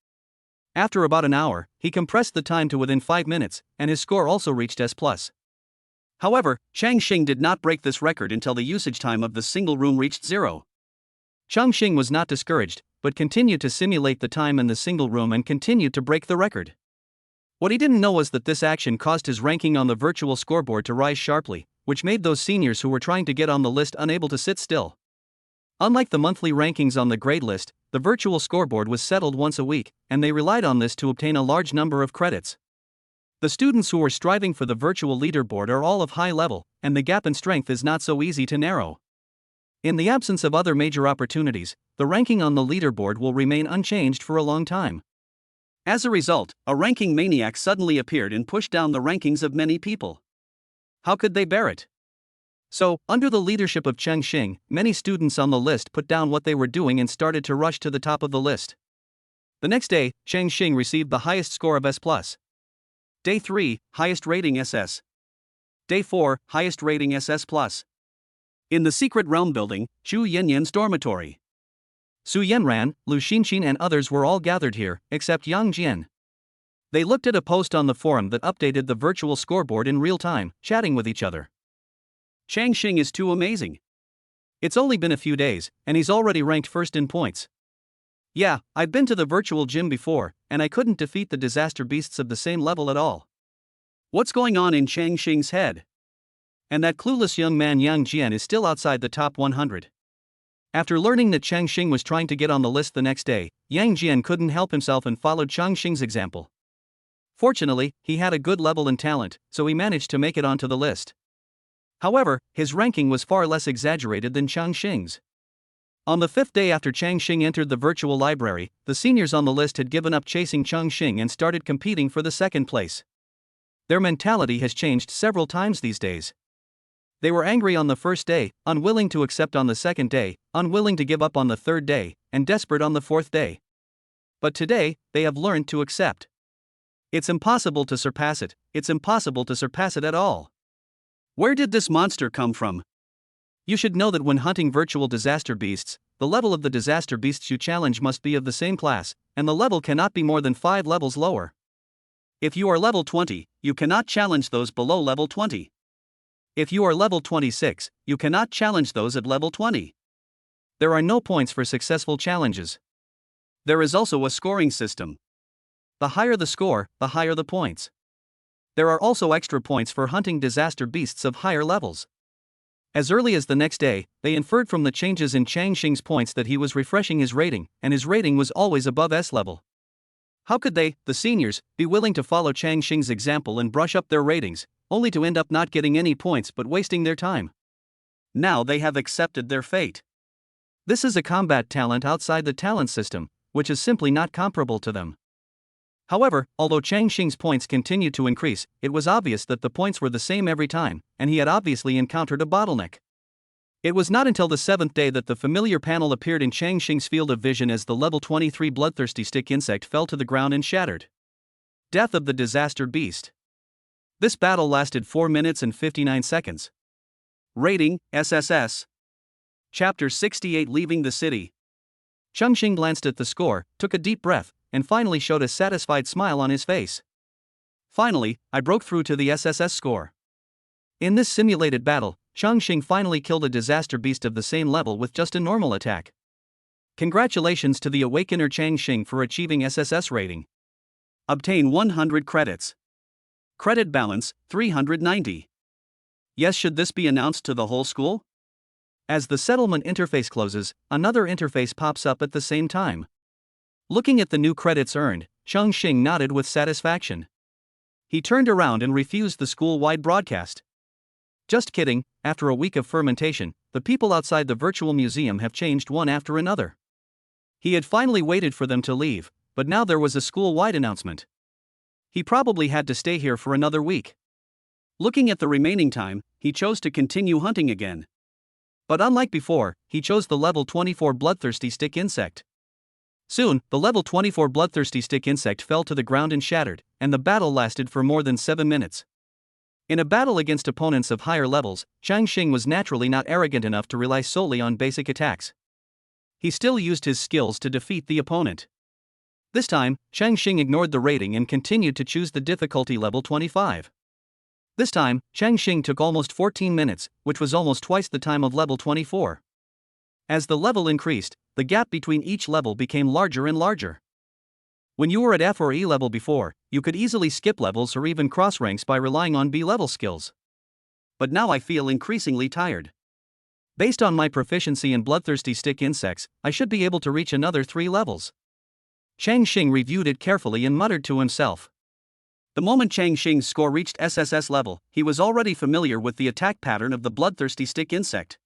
After about an hour, he compressed the time to within 5 minutes, and his score also reached S+. However, Chongqing did not break this record until the usage time of the single room reached 0. Chongqing was not discouraged, but continued to simulate the time in the single room and continued to break the record. What he didn't know was that this action caused his ranking on the virtual scoreboard to rise sharply, which made those seniors who were trying to get on the list unable to sit still. Unlike the monthly rankings on the grade list, the virtual scoreboard was settled once a week, and they relied on this to obtain a large number of credits. The students who are striving for the virtual leaderboard are all of high level, and the gap in strength is not so easy to narrow. In the absence of other major opportunities, the ranking on the leaderboard will remain unchanged for a long time. As a result, a ranking maniac suddenly appeared and pushed down the rankings of many people. How could they bear it? So, under the leadership of Chongqing, many students on the list put down what they were doing and started to rush to the top of the list. The next day, Chongqing received the highest score of S+. Day 3, highest rating SS. Day 4, highest rating SS+. In the Secret Realm building, Chu Yanyan's dormitory. Su Yanran, Lu Xinqin and others were all gathered here, except Yang Jian. They looked at a post on the forum that updated the virtual scoreboard in real time, chatting with each other. Chongqing is too amazing. It's only been a few days, and he's already ranked first in points. Yeah, I've been to the virtual gym before, and I couldn't defeat the disaster beasts of the same level at all. What's going on in Chongqing's head? And that clueless young man Yang Jian is still outside the top 100. After learning that Chongqing was trying to get on the list the next day, Yang Jian couldn't help himself and followed Chongqing's example. Fortunately, he had a good level and talent, so he managed to make it onto the list. However, his ranking was far less exaggerated than Chongqing's. On the 5th day after Chongqing entered the virtual library, the seniors on the list had given up chasing Chongqing and started competing for the second place. Their mentality has changed several times these days. They were angry on the first day, unwilling to accept on the second day, unwilling to give up on the third day, and desperate on the fourth day. But today, they have learned to accept. It's impossible to surpass it, it's impossible to surpass it at all. Where did this monster come from? You should know that when hunting virtual disaster beasts, the level of the disaster beasts you challenge must be of the same class, and the level cannot be more than 5 levels lower. If you are level 20, you cannot challenge those below level 20. If you are level 26, you cannot challenge those at level 20. There are no points for successful challenges. There is also a scoring system. The higher the score, the higher the points. There are also extra points for hunting disaster beasts of higher levels. As early as the next day, they inferred from the changes in Changqing's points that he was refreshing his rating, and his rating was always above S-level. How could they, the seniors, be willing to follow Changqing's example and brush up their ratings, only to end up not getting any points but wasting their time? Now they have accepted their fate. This is a combat talent outside the talent system, which is simply not comparable to them. However, although Changqing's points continued to increase, it was obvious that the points were the same every time, and he had obviously encountered a bottleneck. It was not until the 7th day that the familiar panel appeared in Changqing's field of vision as the level 23 bloodthirsty stick insect fell to the ground and shattered. Death of the disaster beast. This battle lasted 4 minutes and 59 seconds. Rating, SSS. Chapter 68 Leaving the City. Chongqing glanced at the score, took a deep breath, and finally showed a satisfied smile on his face. Finally, I broke through to the SSS score. In this simulated battle, Chongqing finally killed a disaster beast of the same level with just a normal attack. Congratulations to the Awakener Changqing for achieving SSS rating. Obtain 100 credits. Credit balance, 390. Yes, should this be announced to the whole school? As the settlement interface closes, another interface pops up at the same time. Looking at the new credits earned, Chongqing nodded with satisfaction. He turned around and refused the school-wide broadcast. Just kidding, after a week of fermentation, the people outside the virtual museum have changed one after another. He had finally waited for them to leave, but now there was a school-wide announcement. He probably had to stay here for another week. Looking at the remaining time, he chose to continue hunting again. But unlike before, he chose the level 24 bloodthirsty stick insect. Soon, the level 24 bloodthirsty stick insect fell to the ground and shattered, and the battle lasted for more than 7 minutes. In a battle against opponents of higher levels, Changqing was naturally not arrogant enough to rely solely on basic attacks. He still used his skills to defeat the opponent. This time, Changqing ignored the rating and continued to choose the difficulty level 25. This time, Changqing took almost 14 minutes, which was almost twice the time of level 24. As the level increased, the gap between each level became larger and larger. When you were at F or E level before, you could easily skip levels or even cross ranks by relying on B level skills. But now I feel increasingly tired. Based on my proficiency in bloodthirsty stick insects, I should be able to reach another 3 levels. Changqing reviewed it carefully and muttered to himself. The moment Changqing's score reached SSS level, he was already familiar with the attack pattern of the bloodthirsty stick insect.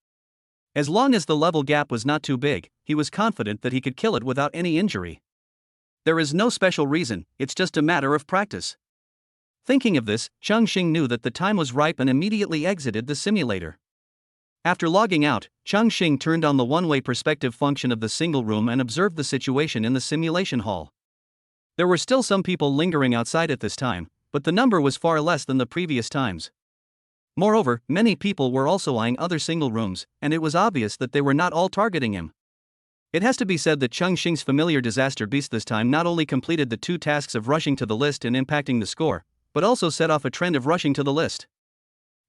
As long as the level gap was not too big, he was confident that he could kill it without any injury. There is no special reason, it's just a matter of practice. Thinking of this, Chongqing knew that the time was ripe and immediately exited the simulator. After logging out, Chongqing turned on the one-way perspective function of the single room and observed the situation in the simulation hall. There were still some people lingering outside at this time, but the number was far less than the previous times. Moreover, many people were also eyeing other single rooms, and it was obvious that they were not all targeting him. It has to be said that Chongqing's familiar disaster beast this time not only completed the 2 tasks of rushing to the list and impacting the score, but also set off a trend of rushing to the list.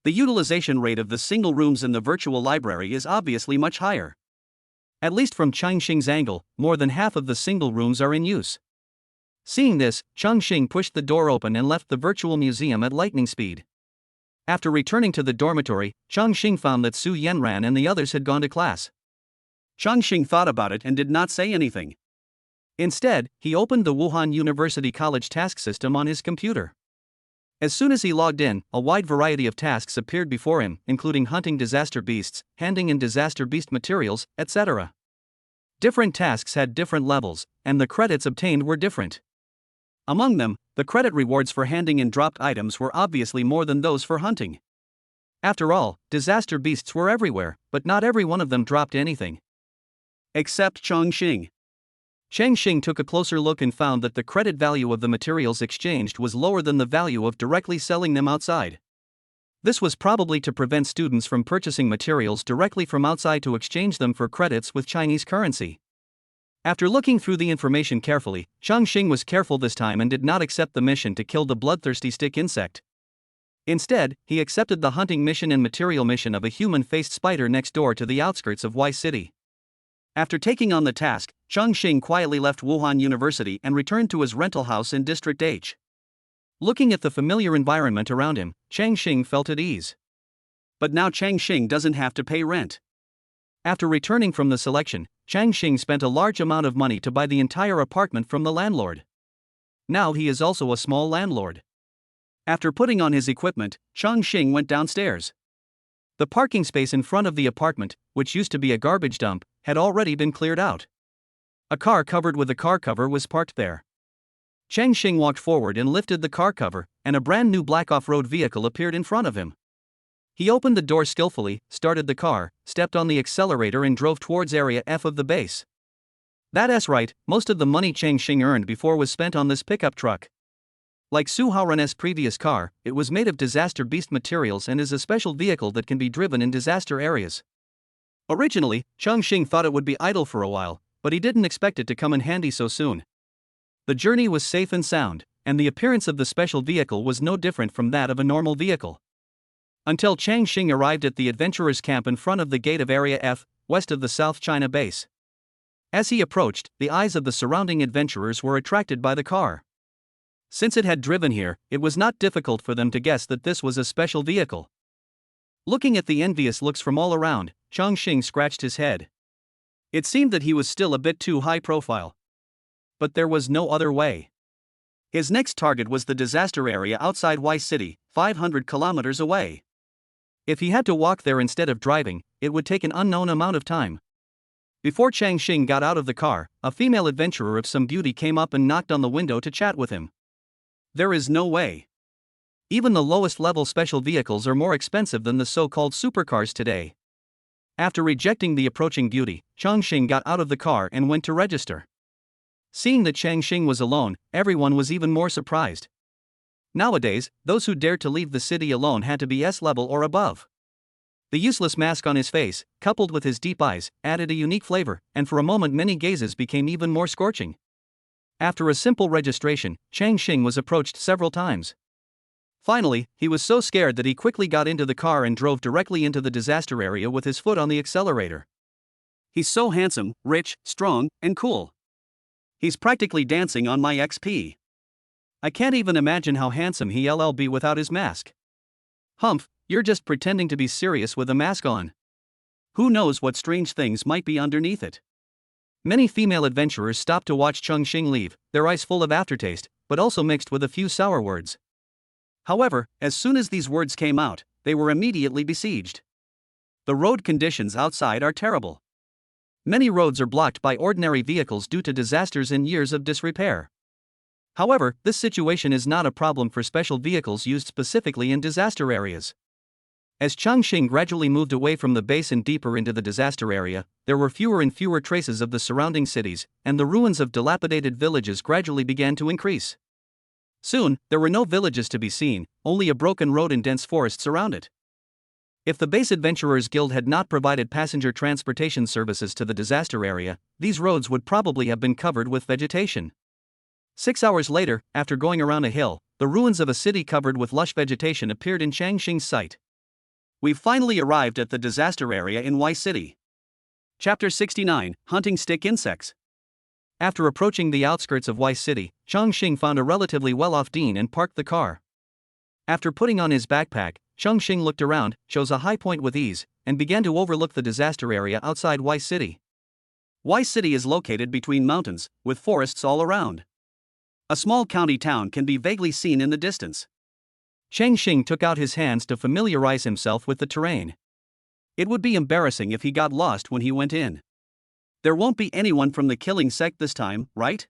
The utilization rate of the single rooms in the virtual library is obviously much higher. At least from Chongqing's angle, more than half of the single rooms are in use. Seeing this, Chongqing pushed the door open and left the virtual museum at lightning speed. After returning to the dormitory, Chongqing found that Su Yanran and the others had gone to class. Chongqing thought about it and did not say anything. Instead, he opened the Wuhan University College task system on his computer. As soon as he logged in, a wide variety of tasks appeared before him, including hunting disaster beasts, handing in disaster beast materials, etc. Different tasks had different levels, and the credits obtained were different. Among them, the credit rewards for handing in dropped items were obviously more than those for hunting. After all, disaster beasts were everywhere, but not every one of them dropped anything. Except Chongqing. Changqing took a closer look and found that the credit value of the materials exchanged was lower than the value of directly selling them outside. This was probably to prevent students from purchasing materials directly from outside to exchange them for credits with Chinese currency. After looking through the information carefully, Chongqing was careful this time and did not accept the mission to kill the bloodthirsty stick insect. Instead, he accepted the hunting mission and material mission of a human-faced spider next door to the outskirts of Y City. After taking on the task, Chongqing quietly left Wuhan University and returned to his rental house in District H. Looking at the familiar environment around him, Chongqing felt at ease. But now Chongqing doesn't have to pay rent. After returning from the selection, Chongqing spent a large amount of money to buy the entire apartment from the landlord. Now he is also a small landlord. After putting on his equipment, Chongqing went downstairs. The parking space in front of the apartment, which used to be a garbage dump, had already been cleared out. A car covered with a car cover was parked there. Chongqing walked forward and lifted the car cover, and a brand new black off-road vehicle appeared in front of him. He opened the door skillfully, started the car, stepped on the accelerator and drove towards Area F of the base. That's right, most of the money Chongqing earned before was spent on this pickup truck. Like Su Haoran's previous car, it was made of disaster beast materials and is a special vehicle that can be driven in disaster areas. Originally, Chongqing thought it would be idle for a while, but he didn't expect it to come in handy so soon. The journey was safe and sound, and the appearance of the special vehicle was no different from that of a normal vehicle. Until Chongqing arrived at the adventurers' camp in front of the gate of Area F, west of the South China base. As he approached, the eyes of the surrounding adventurers were attracted by the car. Since it had driven here, it was not difficult for them to guess that this was a special vehicle. Looking at the envious looks from all around, Chongqing scratched his head. It seemed that he was still a bit too high profile. But there was no other way. His next target was the disaster area outside Y City, 500 kilometers away. If he had to walk there instead of driving, it would take an unknown amount of time. Before Chongqing got out of the car, a female adventurer of some beauty came up and knocked on the window to chat with him. There is no way. Even the lowest level special vehicles are more expensive than the so-called supercars today. After rejecting the approaching beauty, Chongqing got out of the car and went to register. Seeing that Chongqing was alone, everyone was even more surprised. Nowadays, those who dared to leave the city alone had to be S-level or above. The useless mask on his face, coupled with his deep eyes, added a unique flavor, and for a moment many gazes became even more scorching. After a simple registration, Chongqing was approached several times. Finally, he was so scared that he quickly got into the car and drove directly into the disaster area with his foot on the accelerator. He's so handsome, rich, strong, and cool. He's practically dancing on my XP. I can't even imagine how handsome he'll be without his mask. Humph, you're just pretending to be serious with a mask on. Who knows what strange things might be underneath it. Many female adventurers stopped to watch Chongqing leave, their eyes full of aftertaste, but also mixed with a few sour words. However, as soon as these words came out, they were immediately besieged. The road conditions outside are terrible. Many roads are blocked by ordinary vehicles due to disasters and years of disrepair. However, this situation is not a problem for special vehicles used specifically in disaster areas. As Chongqing gradually moved away from the base and deeper into the disaster area, there were fewer and fewer traces of the surrounding cities, and the ruins of dilapidated villages gradually began to increase. Soon, there were no villages to be seen, only a broken road and dense forests around it. If the Base Adventurers Guild had not provided passenger transportation services to the disaster area, these roads would probably have been covered with vegetation. 6 hours later, after going around a hill, the ruins of a city covered with lush vegetation appeared in Chongqing's sight. We've finally arrived at the disaster area in Y City. Chapter 69, Hunting Stick Insects. After approaching the outskirts of Y City, Chongqing found a relatively well-off dean and parked the car. After putting on his backpack, Chongqing looked around, chose a high point with ease, and began to overlook the disaster area outside Y City. Y City is located between mountains, with forests all around. A small county town can be vaguely seen in the distance. Chongqing took out his hands to familiarize himself with the terrain. It would be embarrassing if he got lost when he went in. There won't be anyone from the killing sect this time, right?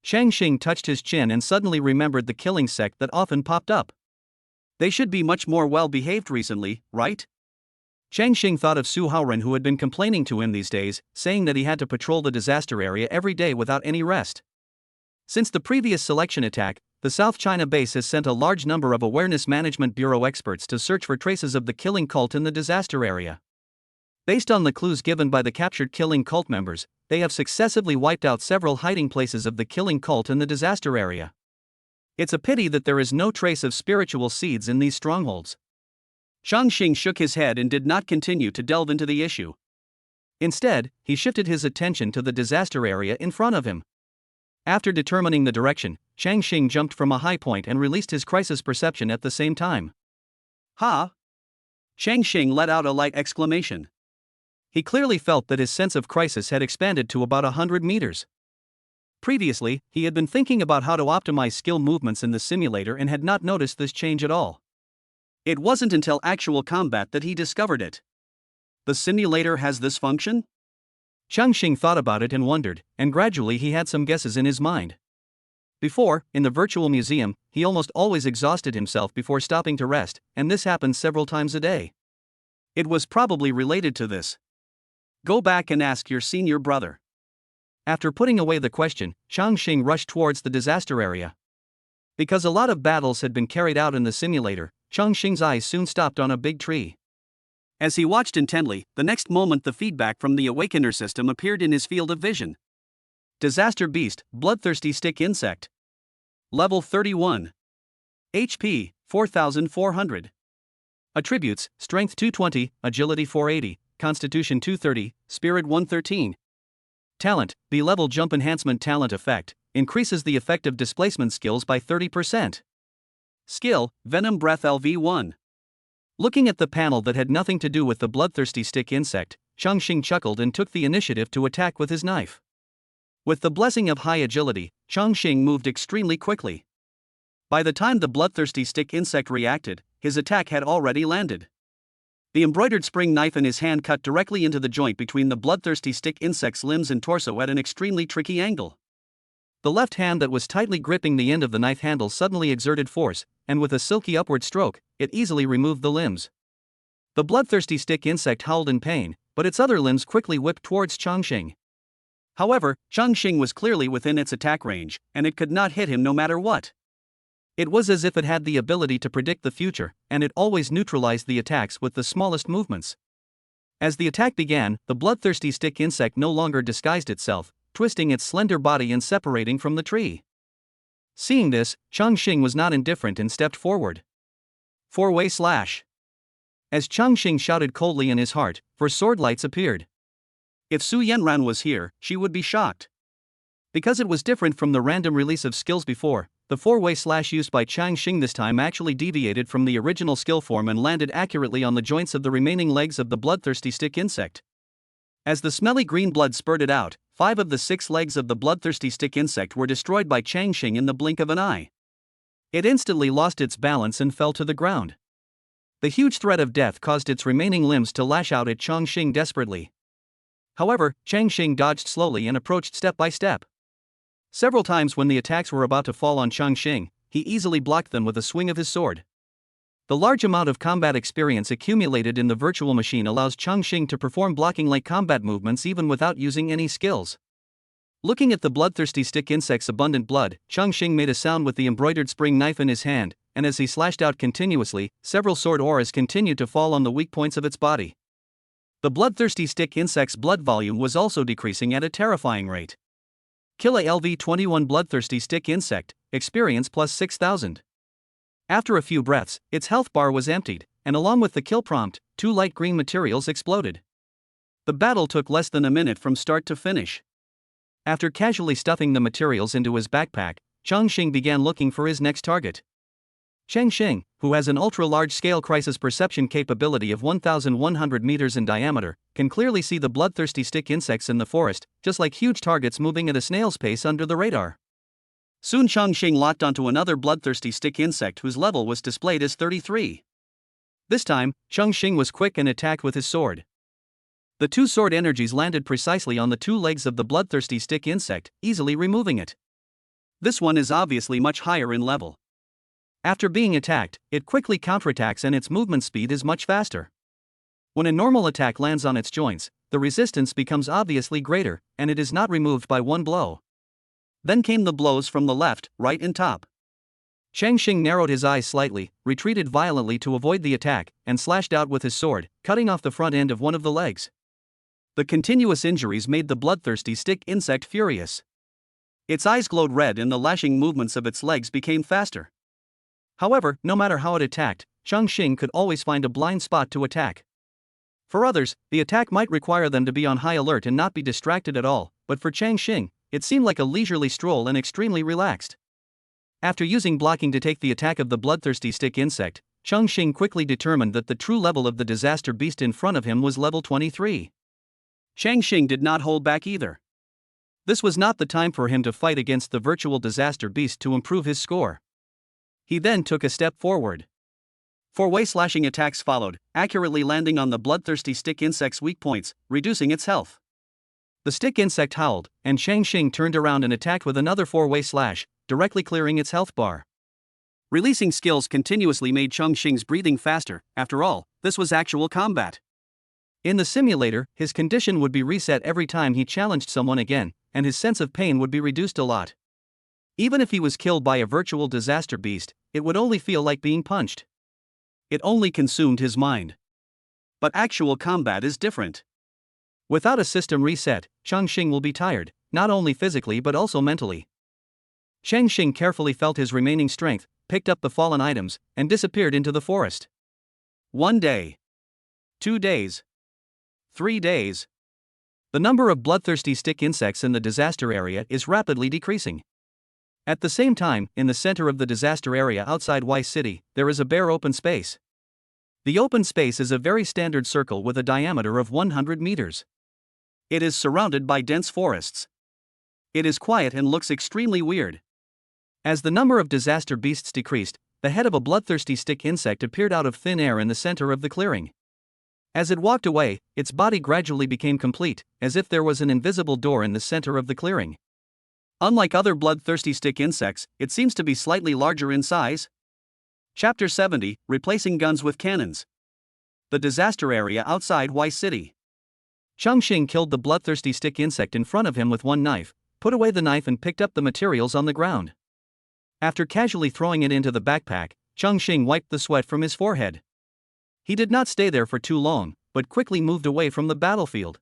Chongqing touched his chin and suddenly remembered the killing sect that often popped up. They should be much more well-behaved recently, right? Chongqing thought of Su Haoran, who had been complaining to him these days, saying that he had to patrol the disaster area every day without any rest. Since the previous selection attack, the South China base has sent a large number of Awareness Management Bureau experts to search for traces of the killing cult in the disaster area. Based on the clues given by the captured killing cult members, they have successively wiped out several hiding places of the killing cult in the disaster area. It's a pity that there is no trace of spiritual seeds in these strongholds. Chongqing shook his head and did not continue to delve into the issue. Instead, he shifted his attention to the disaster area in front of him. After determining the direction, Chongqing jumped from a high point and released his crisis perception at the same time. Ha! Chongqing let out a light exclamation. He clearly felt that his sense of crisis had expanded to about 100 meters. Previously, he had been thinking about how to optimize skill movements in the simulator and had not noticed this change at all. It wasn't until actual combat that he discovered it. The simulator has this function? Chongqing thought about it and wondered, and gradually he had some guesses in his mind. Before, in the virtual museum, he almost always exhausted himself before stopping to rest, and this happened several times a day. It was probably related to this. Go back and ask your senior brother. After putting away the question, Chongqing rushed towards the disaster area. Because a lot of battles had been carried out in the simulator, Chongqing's eyes soon stopped on a big tree. As he watched intently, the next moment the feedback from the Awakener system appeared in his field of vision. Disaster Beast, Bloodthirsty Stick Insect. Level 31. HP, 4400. Attributes, Strength 220, Agility 480, Constitution 230, Spirit 113. Talent, B-level Jump Enhancement Talent Effect, increases the effective displacement skills by 30%. Skill, Venom Breath LV1. Looking at the panel that had nothing to do with the bloodthirsty stick insect, Chongqing chuckled and took the initiative to attack with his knife. With the blessing of high agility, Chongqing moved extremely quickly. By the time the bloodthirsty stick insect reacted, his attack had already landed. The embroidered spring knife in his hand cut directly into the joint between the bloodthirsty stick insect's limbs and torso at an extremely tricky angle. The left hand that was tightly gripping the end of the knife handle suddenly exerted force, and with a silky upward stroke, it easily removed the limbs. The bloodthirsty stick insect howled in pain, but its other limbs quickly whipped towards Chongqing. However, Chongqing was clearly within its attack range, and it could not hit him no matter what. It was as if it had the ability to predict the future, and it always neutralized the attacks with the smallest movements. As the attack began, the bloodthirsty stick insect no longer disguised itself, twisting its slender body and separating from the tree. Seeing this, Chongqing was not indifferent and stepped forward. Four-way slash. As Chongqing shouted coldly in his heart, 4 sword lights appeared. If Su Yanran was here, she would be shocked. Because it was different from the random release of skills before, the 4-way slash used by Chongqing this time actually deviated from the original skill form and landed accurately on the joints of the remaining legs of the bloodthirsty stick insect. As the smelly green blood spurted out, 5 of the 6 legs of the bloodthirsty stick insect were destroyed by Chongqing in the blink of an eye. It instantly lost its balance and fell to the ground. The huge threat of death caused its remaining limbs to lash out at Chongqing desperately. However, Chongqing dodged slowly and approached step by step. Several times when the attacks were about to fall on Chongqing, he easily blocked them with a swing of his sword. The large amount of combat experience accumulated in the virtual machine allows Chongqing to perform blocking-like combat movements even without using any skills. Looking at the bloodthirsty stick insect's abundant blood, Chongqing made a sound with the embroidered spring knife in his hand, and as he slashed out continuously, several sword auras continued to fall on the weak points of its body. The bloodthirsty stick insect's blood volume was also decreasing at a terrifying rate. Kill a LV-21 bloodthirsty stick insect, experience plus 6,000. After a few breaths, its health bar was emptied, and along with the kill prompt, 2 light green materials exploded. The battle took less than a minute from start to finish. After casually stuffing the materials into his backpack, Chongqing began looking for his next target. Chongqing, who has an ultra-large-scale crisis perception capability of 1,100 meters in diameter, can clearly see the bloodthirsty stick insects in the forest, just like huge targets moving at a snail's pace under the radar. Soon Chongqing locked onto another bloodthirsty stick insect whose level was displayed as 33. This time, Chongqing was quick and attacked with his sword. The 2 sword energies landed precisely on the 2 legs of the bloodthirsty stick insect, easily removing it. This one is obviously much higher in level. After being attacked, it quickly counterattacks and its movement speed is much faster. When a normal attack lands on its joints, the resistance becomes obviously greater, and it is not removed by one blow. Then came the blows from the left, right and top. Chongqing narrowed his eyes slightly, retreated violently to avoid the attack, and slashed out with his sword, cutting off the front end of one of the legs. The continuous injuries made the bloodthirsty stick insect furious. Its eyes glowed red and the lashing movements of its legs became faster. However, no matter how it attacked, Chongqing could always find a blind spot to attack. For others, the attack might require them to be on high alert and not be distracted at all, but for Chongqing, it seemed like a leisurely stroll and extremely relaxed. After using blocking to take the attack of the bloodthirsty stick insect, Chongqing quickly determined that the true level of the disaster beast in front of him was level 23. Chongqing did not hold back either. This was not the time for him to fight against the virtual disaster beast to improve his score. He then took a step forward. 4-way slashing attacks followed, accurately landing on the bloodthirsty stick insect's weak points, reducing its health. The stick insect howled, and Chongqing turned around and attacked with another 4-way slash, directly clearing its health bar. Releasing skills continuously made Chongqing's breathing faster. After all, this was actual combat. In the simulator, his condition would be reset every time he challenged someone again, and his sense of pain would be reduced a lot. Even if he was killed by a virtual disaster beast, it would only feel like being punched. It only consumed his mind. But actual combat is different. Without a system reset, Chongqing will be tired, not only physically but also mentally. Chongqing carefully felt his remaining strength, picked up the fallen items, and disappeared into the forest. 1 day. 2 days. 3 days. The number of bloodthirsty stick insects in the disaster area is rapidly decreasing. At the same time, in the center of the disaster area outside Y City, there is a bare open space. The open space is a very standard circle with a diameter of 100 meters. It is surrounded by dense forests. It is quiet and looks extremely weird. As the number of disaster beasts decreased, the head of a bloodthirsty stick insect appeared out of thin air in the center of the clearing. As it walked away, its body gradually became complete, as if there was an invisible door in the center of the clearing. Unlike other bloodthirsty stick insects, it seems to be slightly larger in size. Chapter 70, Replacing Guns with Cannons. The disaster area outside Y City. Chongqing killed the bloodthirsty stick insect in front of him with one knife, put away the knife and picked up the materials on the ground. After casually throwing it into the backpack, Chongqing wiped the sweat from his forehead. He did not stay there for too long, but quickly moved away from the battlefield.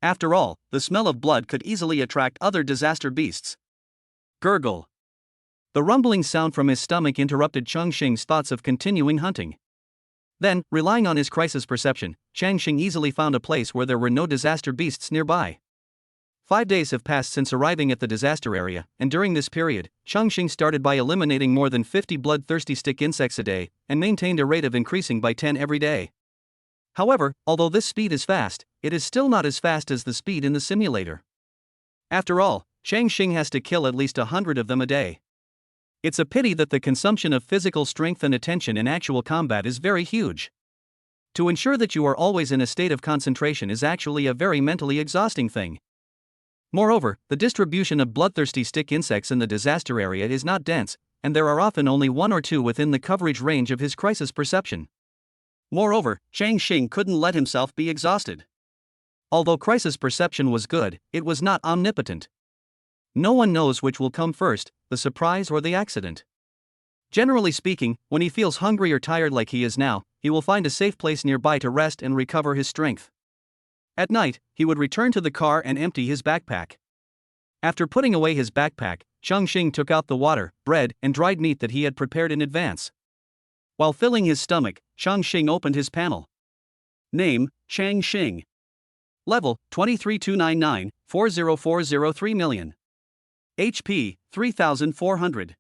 After all, the smell of blood could easily attract other disaster beasts. Gurgle. The rumbling sound from his stomach interrupted Chongqing's thoughts of continuing hunting. Then, relying on his crisis perception, Chongqing easily found a place where there were no disaster beasts nearby. 5 days have passed since arriving at the disaster area, and during this period, Chongqing started by eliminating more than 50 bloodthirsty stick insects a day, and maintained a rate of increasing by 10 every day. However, although this speed is fast, it is still not as fast as the speed in the simulator. After all, Chongqing has to kill at least 100 of them a day. It's a pity that the consumption of physical strength and attention in actual combat is very huge. To ensure that you are always in a state of concentration is actually a very mentally exhausting thing. Moreover, the distribution of bloodthirsty stick insects in the disaster area is not dense, and there are often only 1 or 2 within the coverage range of his crisis perception. Moreover, Chongqing couldn't let himself be exhausted. Although crisis perception was good, it was not omnipotent. No one knows which will come first, the surprise or the accident. Generally speaking, when he feels hungry or tired like he is now, he will find a safe place nearby to rest and recover his strength. At night, he would return to the car and empty his backpack. After putting away his backpack, Chongqing took out the water, bread, and dried meat that he had prepared in advance. While filling his stomach, Chongqing opened his panel. Name, Chongqing. Level, 23299, 40403 million. HP, 3400.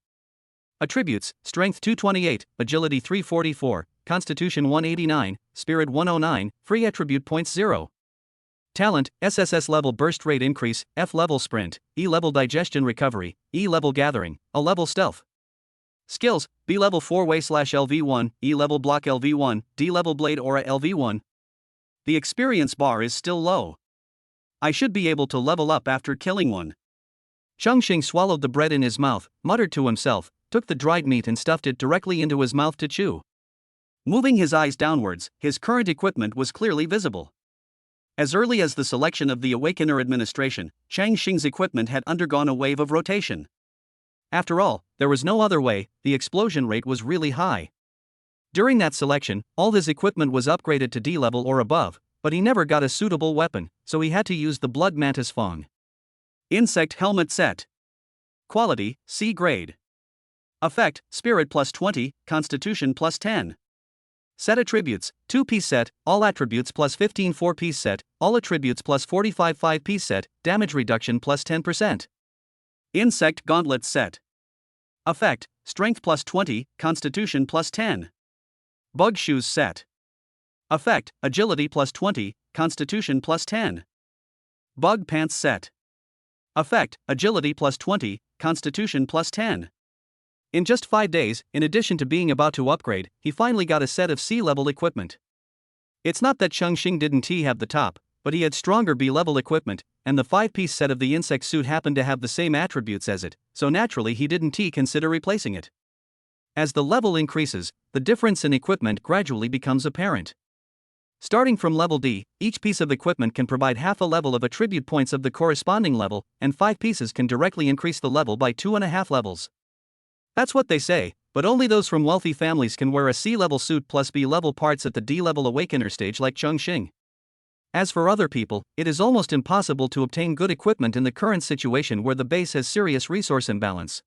Attributes, Strength 228, Agility 344, Constitution 189, Spirit 109, Free Attribute Points 0. Talent, SSS-level Burst Rate Increase, F-level Sprint, E-level Digestion Recovery, E-level Gathering, A-level Stealth. Skills, B-level 4-way/LV1, E-level Block LV1, D-level Blade Aura LV1. The experience bar is still low. I should be able to level up after killing one. Chongqing swallowed the bread in his mouth, muttered to himself, took the dried meat and stuffed it directly into his mouth to chew. Moving his eyes downwards, his current equipment was clearly visible. As early as the selection of the Awakener administration, Chongqing's equipment had undergone a wave of rotation. After all, there was no other way, the explosion rate was really high. During that selection, all his equipment was upgraded to D level or above, but he never got a suitable weapon, so he had to use the Blood Mantis Fong. Insect Helmet Set. Quality, C grade. Effect, Spirit +20, Constitution +10. Set attributes, 2-piece set, all attributes plus 15 4-piece set, all attributes plus 45 5-piece set, damage reduction plus 10%. Insect Gauntlet set. Effect, Strength plus 20, Constitution plus 10. Bug Shoes set. Effect, Agility plus 20, Constitution plus 10. Bug Pants set. Effect, Agility plus 20, Constitution plus 10. In just 5 days, in addition to being about to upgrade, he finally got a set of C-level equipment. It's not that Chongqing didn't have the top, but he had stronger B-level equipment, and the 5-piece set of the insect suit happened to have the same attributes as it, so naturally he didn't consider replacing it. As the level increases, the difference in equipment gradually becomes apparent. Starting from level D, each piece of equipment can provide half a level of attribute points of the corresponding level, and 5 pieces can directly increase the level by 2.5 levels. That's what they say, but only those from wealthy families can wear a C-level suit plus B-level parts at the D-level Awakener stage like Chongqing. As for other people, it is almost impossible to obtain good equipment in the current situation where the base has serious resource imbalance.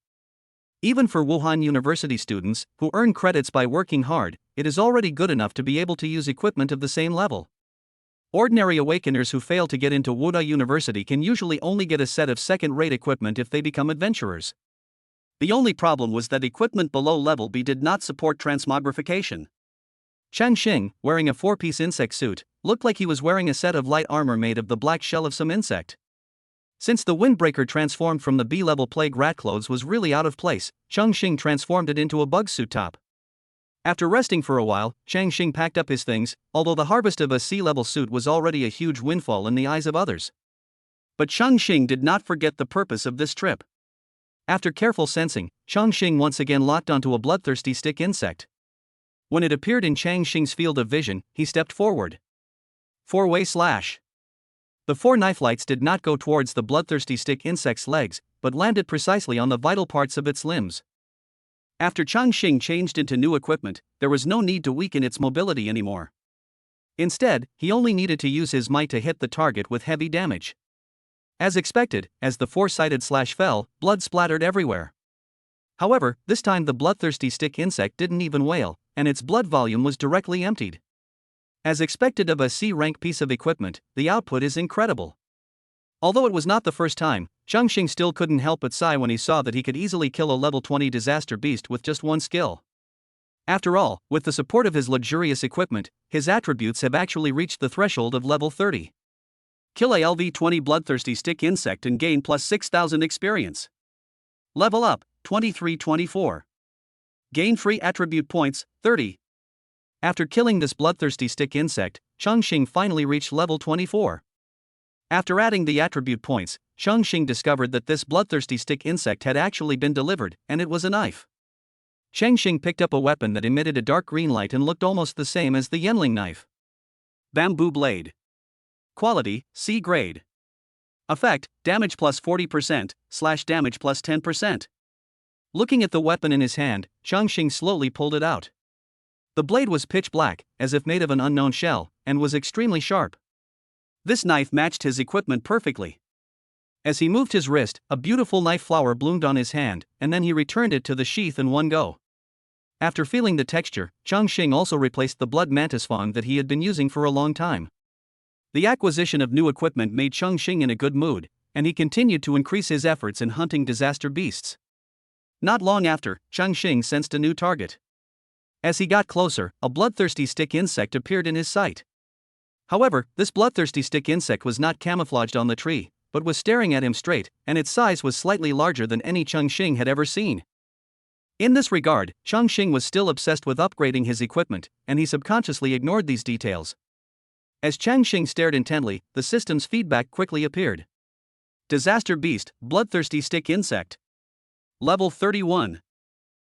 Even for Wuhan University students, who earn credits by working hard, it is already good enough to be able to use equipment of the same level. Ordinary Awakeners who fail to get into Wuda University can usually only get a set of second-rate equipment if they become adventurers. The only problem was that equipment below level B did not support transmogrification. Chongqing, wearing a 4-piece insect suit, looked like he was wearing a set of light armor made of the black shell of some insect. Since the windbreaker transformed from the B-level plague rat clothes was really out of place, Chongqing transformed it into a bug suit top. After resting for a while, Chongqing packed up his things, although the harvest of a C-level suit was already a huge windfall in the eyes of others. But Chongqing did not forget the purpose of this trip. After careful sensing, Chongqing once again locked onto a bloodthirsty stick insect. When it appeared in Chongqing's field of vision, he stepped forward. 4-way slash. The 4 knife lights did not go towards the bloodthirsty stick insect's legs, but landed precisely on the vital parts of its limbs. After Chongqing changed into new equipment, there was no need to weaken its mobility anymore. Instead, he only needed to use his might to hit the target with heavy damage. As expected, as the 4-sided slash fell, blood splattered everywhere. However, this time the bloodthirsty stick insect didn't even wail, and its blood volume was directly emptied. As expected of a C-rank piece of equipment, the output is incredible. Although it was not the first time, Chongqing still couldn't help but sigh when he saw that he could easily kill a level 20 disaster beast with just one skill. After all, with the support of his luxurious equipment, his attributes have actually reached the threshold of level 30. Kill a LV-20 bloodthirsty stick insect and gain plus 6,000 experience. Level up, 23-24. Gain free attribute points, 30. After killing this bloodthirsty stick insect, Chongqing finally reached level 24. After adding the attribute points, Chongqing discovered that this bloodthirsty stick insect had actually been delivered, and it was a knife. Chongqing picked up a weapon that emitted a dark green light and looked almost the same as the Yenling knife. Bamboo blade. Quality, C grade. Effect, damage plus 40%, slash damage plus 10%. Looking at the weapon in his hand, Chongqing slowly pulled it out. The blade was pitch black, as if made of an unknown shell, and was extremely sharp. This knife matched his equipment perfectly. As he moved his wrist, a beautiful knife flower bloomed on his hand, and then he returned it to the sheath in one go. After feeling the texture, Chongqing also replaced the blood mantis fang that he had been using for a long time. The acquisition of new equipment made Chongqing in a good mood, and he continued to increase his efforts in hunting disaster beasts. Not long after, Chongqing sensed a new target. As he got closer, a bloodthirsty stick insect appeared in his sight. However, this bloodthirsty stick insect was not camouflaged on the tree, but was staring at him straight, and its size was slightly larger than any Chongqing had ever seen. In this regard, Chongqing was still obsessed with upgrading his equipment, and he subconsciously ignored these details. As Chongqing stared intently, the system's feedback quickly appeared. Disaster Beast, Bloodthirsty Stick Insect. Level 31.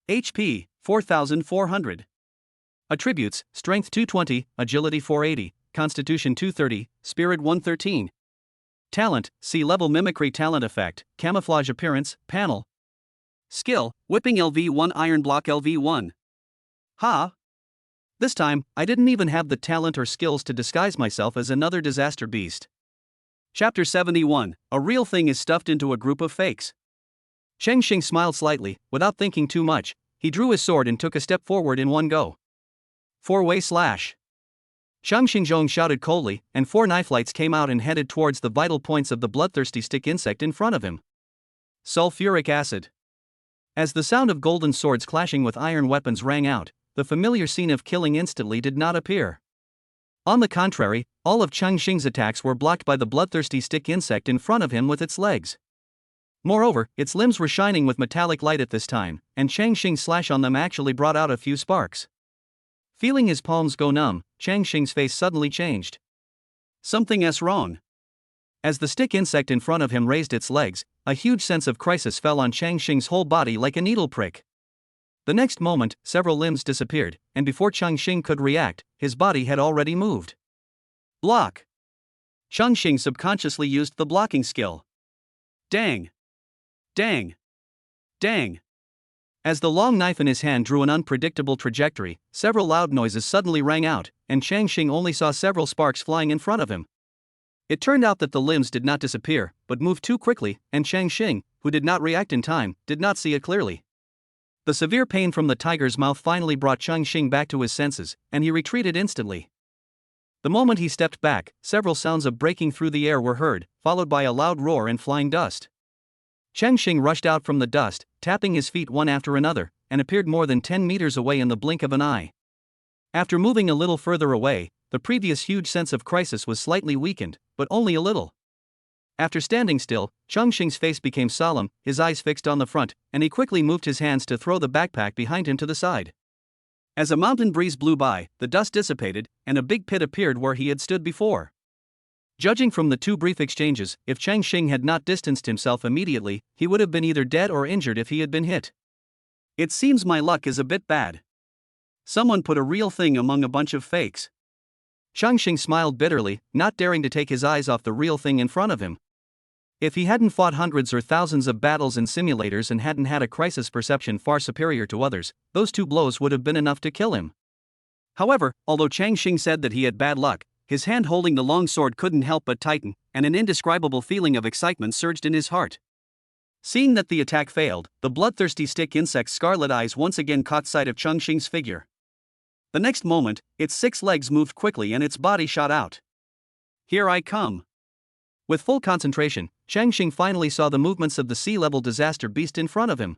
HP, 4,400. Attributes, Strength 220, Agility 480, Constitution 230, Spirit 113. Talent, C-level Mimicry Talent Effect, Camouflage Appearance, Panel. Skill, Whipping LV1 Iron Block LV1. Ha! This time, I didn't even have the talent or skills to disguise myself as another disaster beast. Chapter 71, A Real Thing is Stuffed into a Group of Fakes. Chongqing smiled slightly, without thinking too much, he drew his sword and took a step forward in one go. Four-way slash. Chongqing shouted coldly, and 4 knife lights came out and headed towards the vital points of the bloodthirsty stick insect in front of him. Sulfuric acid. As the sound of golden swords clashing with iron weapons rang out, the familiar scene of killing instantly did not appear. On the contrary, all of Chongqing's attacks were blocked by the bloodthirsty stick insect in front of him with its legs. Moreover, its limbs were shining with metallic light at this time, and Chongqing's slash on them actually brought out a few sparks. Feeling his palms go numb, Chongqing's face suddenly changed. Something's wrong. As the stick insect in front of him raised its legs, a huge sense of crisis fell on Chongqing's whole body like a needle prick. The next moment, several limbs disappeared, and before Chongqing could react, his body had already moved. Block. Chongqing subconsciously used the blocking skill. Dang. Dang. Dang. As the long knife in his hand drew an unpredictable trajectory, several loud noises suddenly rang out, and Chongqing only saw several sparks flying in front of him. It turned out that the limbs did not disappear, but moved too quickly, and Chongqing, who did not react in time, did not see it clearly. The severe pain from the tiger's mouth finally brought Chongqing back to his senses, and he retreated instantly. The moment he stepped back, several sounds of breaking through the air were heard, followed by a loud roar and flying dust. Chongqing rushed out from the dust, tapping his feet one after another, and appeared more than 10 meters away in the blink of an eye. After moving a little further away, the previous huge sense of crisis was slightly weakened, but only a little. After standing still, Chongqing's face became solemn, his eyes fixed on the front, and he quickly moved his hands to throw the backpack behind him to the side. As a mountain breeze blew by, the dust dissipated, and a big pit appeared where he had stood before. Judging from the 2 brief exchanges, if Chongqing had not distanced himself immediately, he would have been either dead or injured if he had been hit. It seems my luck is a bit bad. Someone put a real thing among a bunch of fakes. Chongqing smiled bitterly, not daring to take his eyes off the real thing in front of him. If he hadn't fought hundreds or thousands of battles in simulators and hadn't had a crisis perception far superior to others, those 2 blows would have been enough to kill him. However, although Chongqing said that he had bad luck, his hand holding the long sword couldn't help but tighten, and an indescribable feeling of excitement surged in his heart. Seeing that the attack failed, the bloodthirsty stick insect's scarlet eyes once again caught sight of Chongqing's figure. The next moment, its 6 legs moved quickly and its body shot out. Here I come. With full concentration, Chongqing finally saw the movements of the sea-level disaster beast in front of him.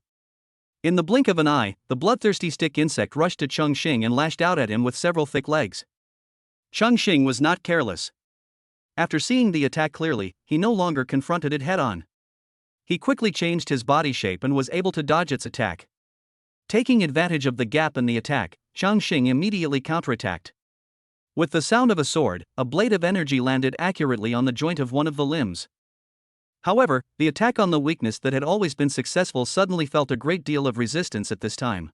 In the blink of an eye, the bloodthirsty stick insect rushed to Chongqing and lashed out at him with several thick legs. Chongqing was not careless. After seeing the attack clearly, he no longer confronted it head-on. He quickly changed his body shape and was able to dodge its attack. Taking advantage of the gap in the attack, Chongqing immediately counterattacked. With the sound of a sword, a blade of energy landed accurately on the joint of one of the limbs. However, the attack on the weakness that had always been successful suddenly felt a great deal of resistance at this time.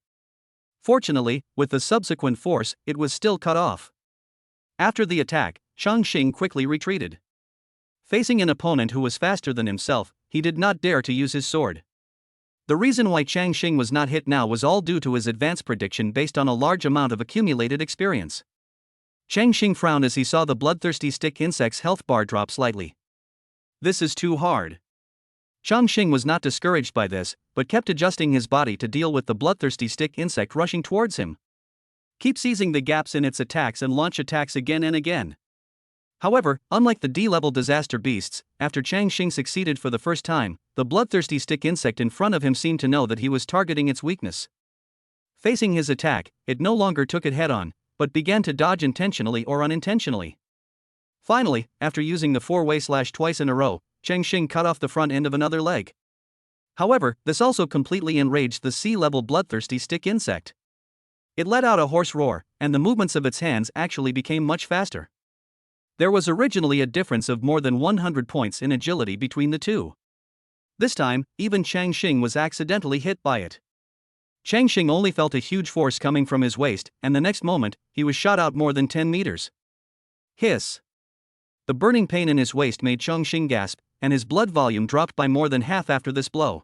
Fortunately, with the subsequent force, it was still cut off. After the attack, Chongqing quickly retreated. Facing an opponent who was faster than himself, he did not dare to use his sword. The reason why Chongqing was not hit now was all due to his advanced prediction based on a large amount of accumulated experience. Chongqing frowned as he saw the bloodthirsty stick insect's health bar drop slightly. This is too hard. Chongqing was not discouraged by this, but kept adjusting his body to deal with the bloodthirsty stick insect rushing towards him. Keep seizing the gaps in its attacks and launch attacks again and again. However, unlike the D-level disaster beasts, after Chongqing succeeded for the first time, the bloodthirsty stick insect in front of him seemed to know that he was targeting its weakness. Facing his attack, it no longer took it head-on, but began to dodge intentionally or unintentionally. Finally, after using the 4-way slash twice in a row, Chongqing cut off the front end of another leg. However, this also completely enraged the sea-level bloodthirsty stick insect. It let out a hoarse roar, and the movements of its hands actually became much faster. There was originally a difference of more than 100 points in agility between the two. This time, even Chongqing was accidentally hit by it. Chongqing only felt a huge force coming from his waist, and the next moment, he was shot out more than 10 meters. Hiss! The burning pain in his waist made Chongqing gasp, and his blood volume dropped by more than half after this blow.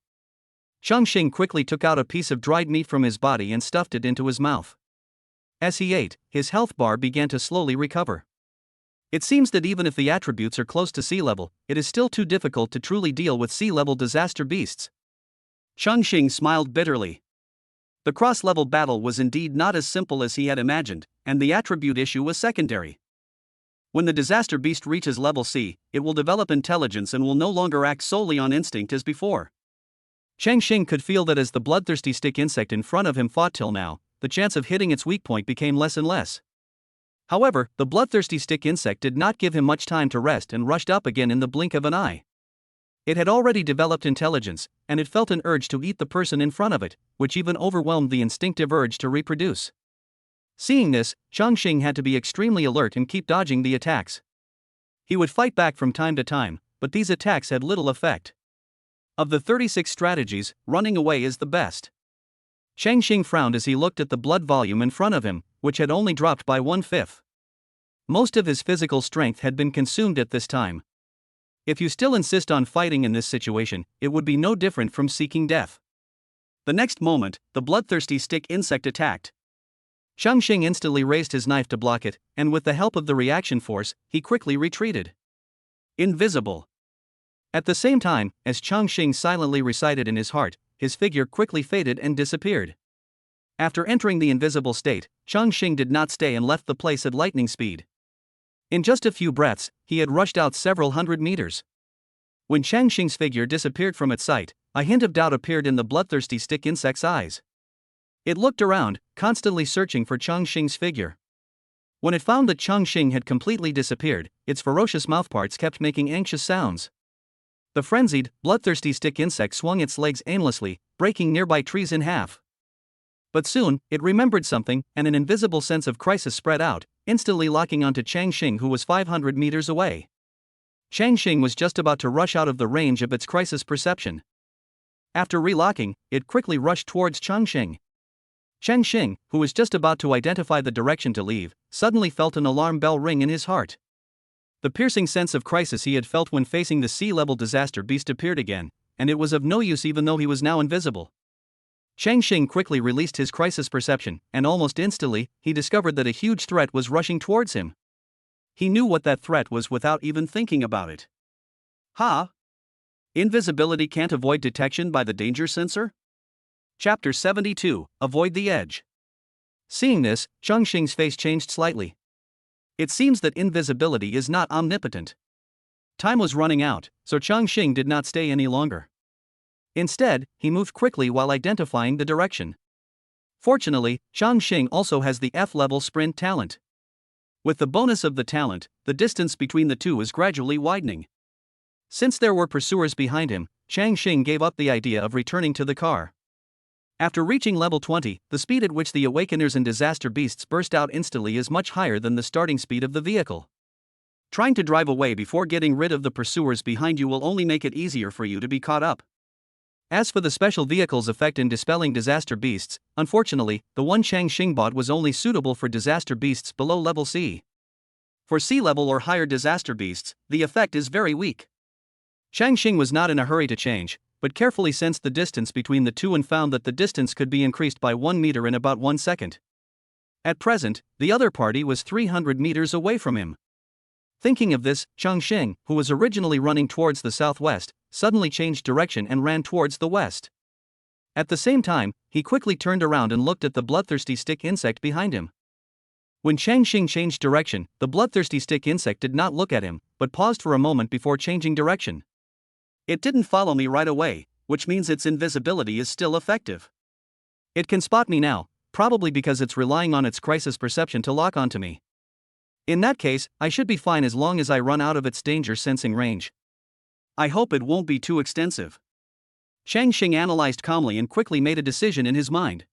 Chongqing quickly took out a piece of dried meat from his body and stuffed it into his mouth. As he ate, his health bar began to slowly recover. It seems that even if the attributes are close to sea level, it is still too difficult to truly deal with sea-level disaster beasts. Chongqing smiled bitterly. The cross-level battle was indeed not as simple as he had imagined, and the attribute issue was secondary. When the disaster beast reaches level C, it will develop intelligence and will no longer act solely on instinct as before. Chongqing could feel that as the bloodthirsty stick insect in front of him fought till now, the chance of hitting its weak point became less and less. However, the bloodthirsty stick insect did not give him much time to rest and rushed up again in the blink of an eye. It had already developed intelligence, and it felt an urge to eat the person in front of it, which even overwhelmed the instinctive urge to reproduce. Seeing this, Chongqing had to be extremely alert and keep dodging the attacks. He would fight back from time to time, but these attacks had little effect. Of the 36 strategies, running away is the best. Chongqing frowned as he looked at the blood volume in front of him, which had only dropped by 1/5. Most of his physical strength had been consumed at this time. If you still insist on fighting in this situation, it would be no different from seeking death. The next moment, the bloodthirsty stick insect attacked. Chongqing instantly raised his knife to block it, and with the help of the reaction force, he quickly retreated. Invisible. At the same time, as Chongqing silently recited in his heart, his figure quickly faded and disappeared. After entering the invisible state, Chongqing did not stay and left the place at lightning speed. In just a few breaths, he had rushed out several hundred meters. When Chongqing's figure disappeared from its sight, a hint of doubt appeared in the bloodthirsty stick insect's eyes. It looked around, constantly searching for Chongqing's figure. When it found that Chongqing had completely disappeared, its ferocious mouthparts kept making anxious sounds. The frenzied, bloodthirsty stick insect swung its legs aimlessly, breaking nearby trees in half. But soon, it remembered something, and an invisible sense of crisis spread out, instantly locking onto Chongqing, who was 500 meters away. Chongqing was just about to rush out of the range of its crisis perception. After relocking, it quickly rushed towards Chongqing. Chongqing, who was just about to identify the direction to leave, suddenly felt an alarm bell ring in his heart. The piercing sense of crisis he had felt when facing the sea-level disaster beast appeared again, and it was of no use even though he was now invisible. Chongqing quickly released his crisis perception, and almost instantly, he discovered that a huge threat was rushing towards him. He knew what that threat was without even thinking about it. Ha! Invisibility can't avoid detection by the danger sensor? Chapter 72, Avoid the Edge. Seeing this, Chongqing's face changed slightly. It seems that invisibility is not omnipotent. Time was running out, so Chongqing did not stay any longer. Instead, he moved quickly while identifying the direction. Fortunately, Chongqing also has the F-level sprint talent. With the bonus of the talent, the distance between the two is gradually widening. Since there were pursuers behind him, Chongqing gave up the idea of returning to the car. After reaching level 20, the speed at which the Awakeners and Disaster Beasts burst out instantly is much higher than the starting speed of the vehicle. Trying to drive away before getting rid of the pursuers behind you will only make it easier for you to be caught up. As for the special vehicle's effect in dispelling Disaster Beasts, unfortunately, the one Chongqing bought was only suitable for Disaster Beasts below level C. For C-level or higher Disaster Beasts, the effect is very weak. Chongqing was not in a hurry to change, but carefully sensed the distance between the two and found that the distance could be increased by 1 meter in about 1 second. At present, the other party was 300 meters away from him. Thinking of this, Chongqing, who was originally running towards the southwest, suddenly changed direction and ran towards the west. At the same time, he quickly turned around and looked at the bloodthirsty stick insect behind him. When Chongqing changed direction, the bloodthirsty stick insect did not look at him, but paused for a moment before changing direction. It didn't follow me right away, which means its invisibility is still effective. It can spot me now, probably because it's relying on its crisis perception to lock onto me. In that case, I should be fine as long as I run out of its danger sensing range. I hope it won't be too extensive. Chongqing analyzed calmly and quickly made a decision in his mind.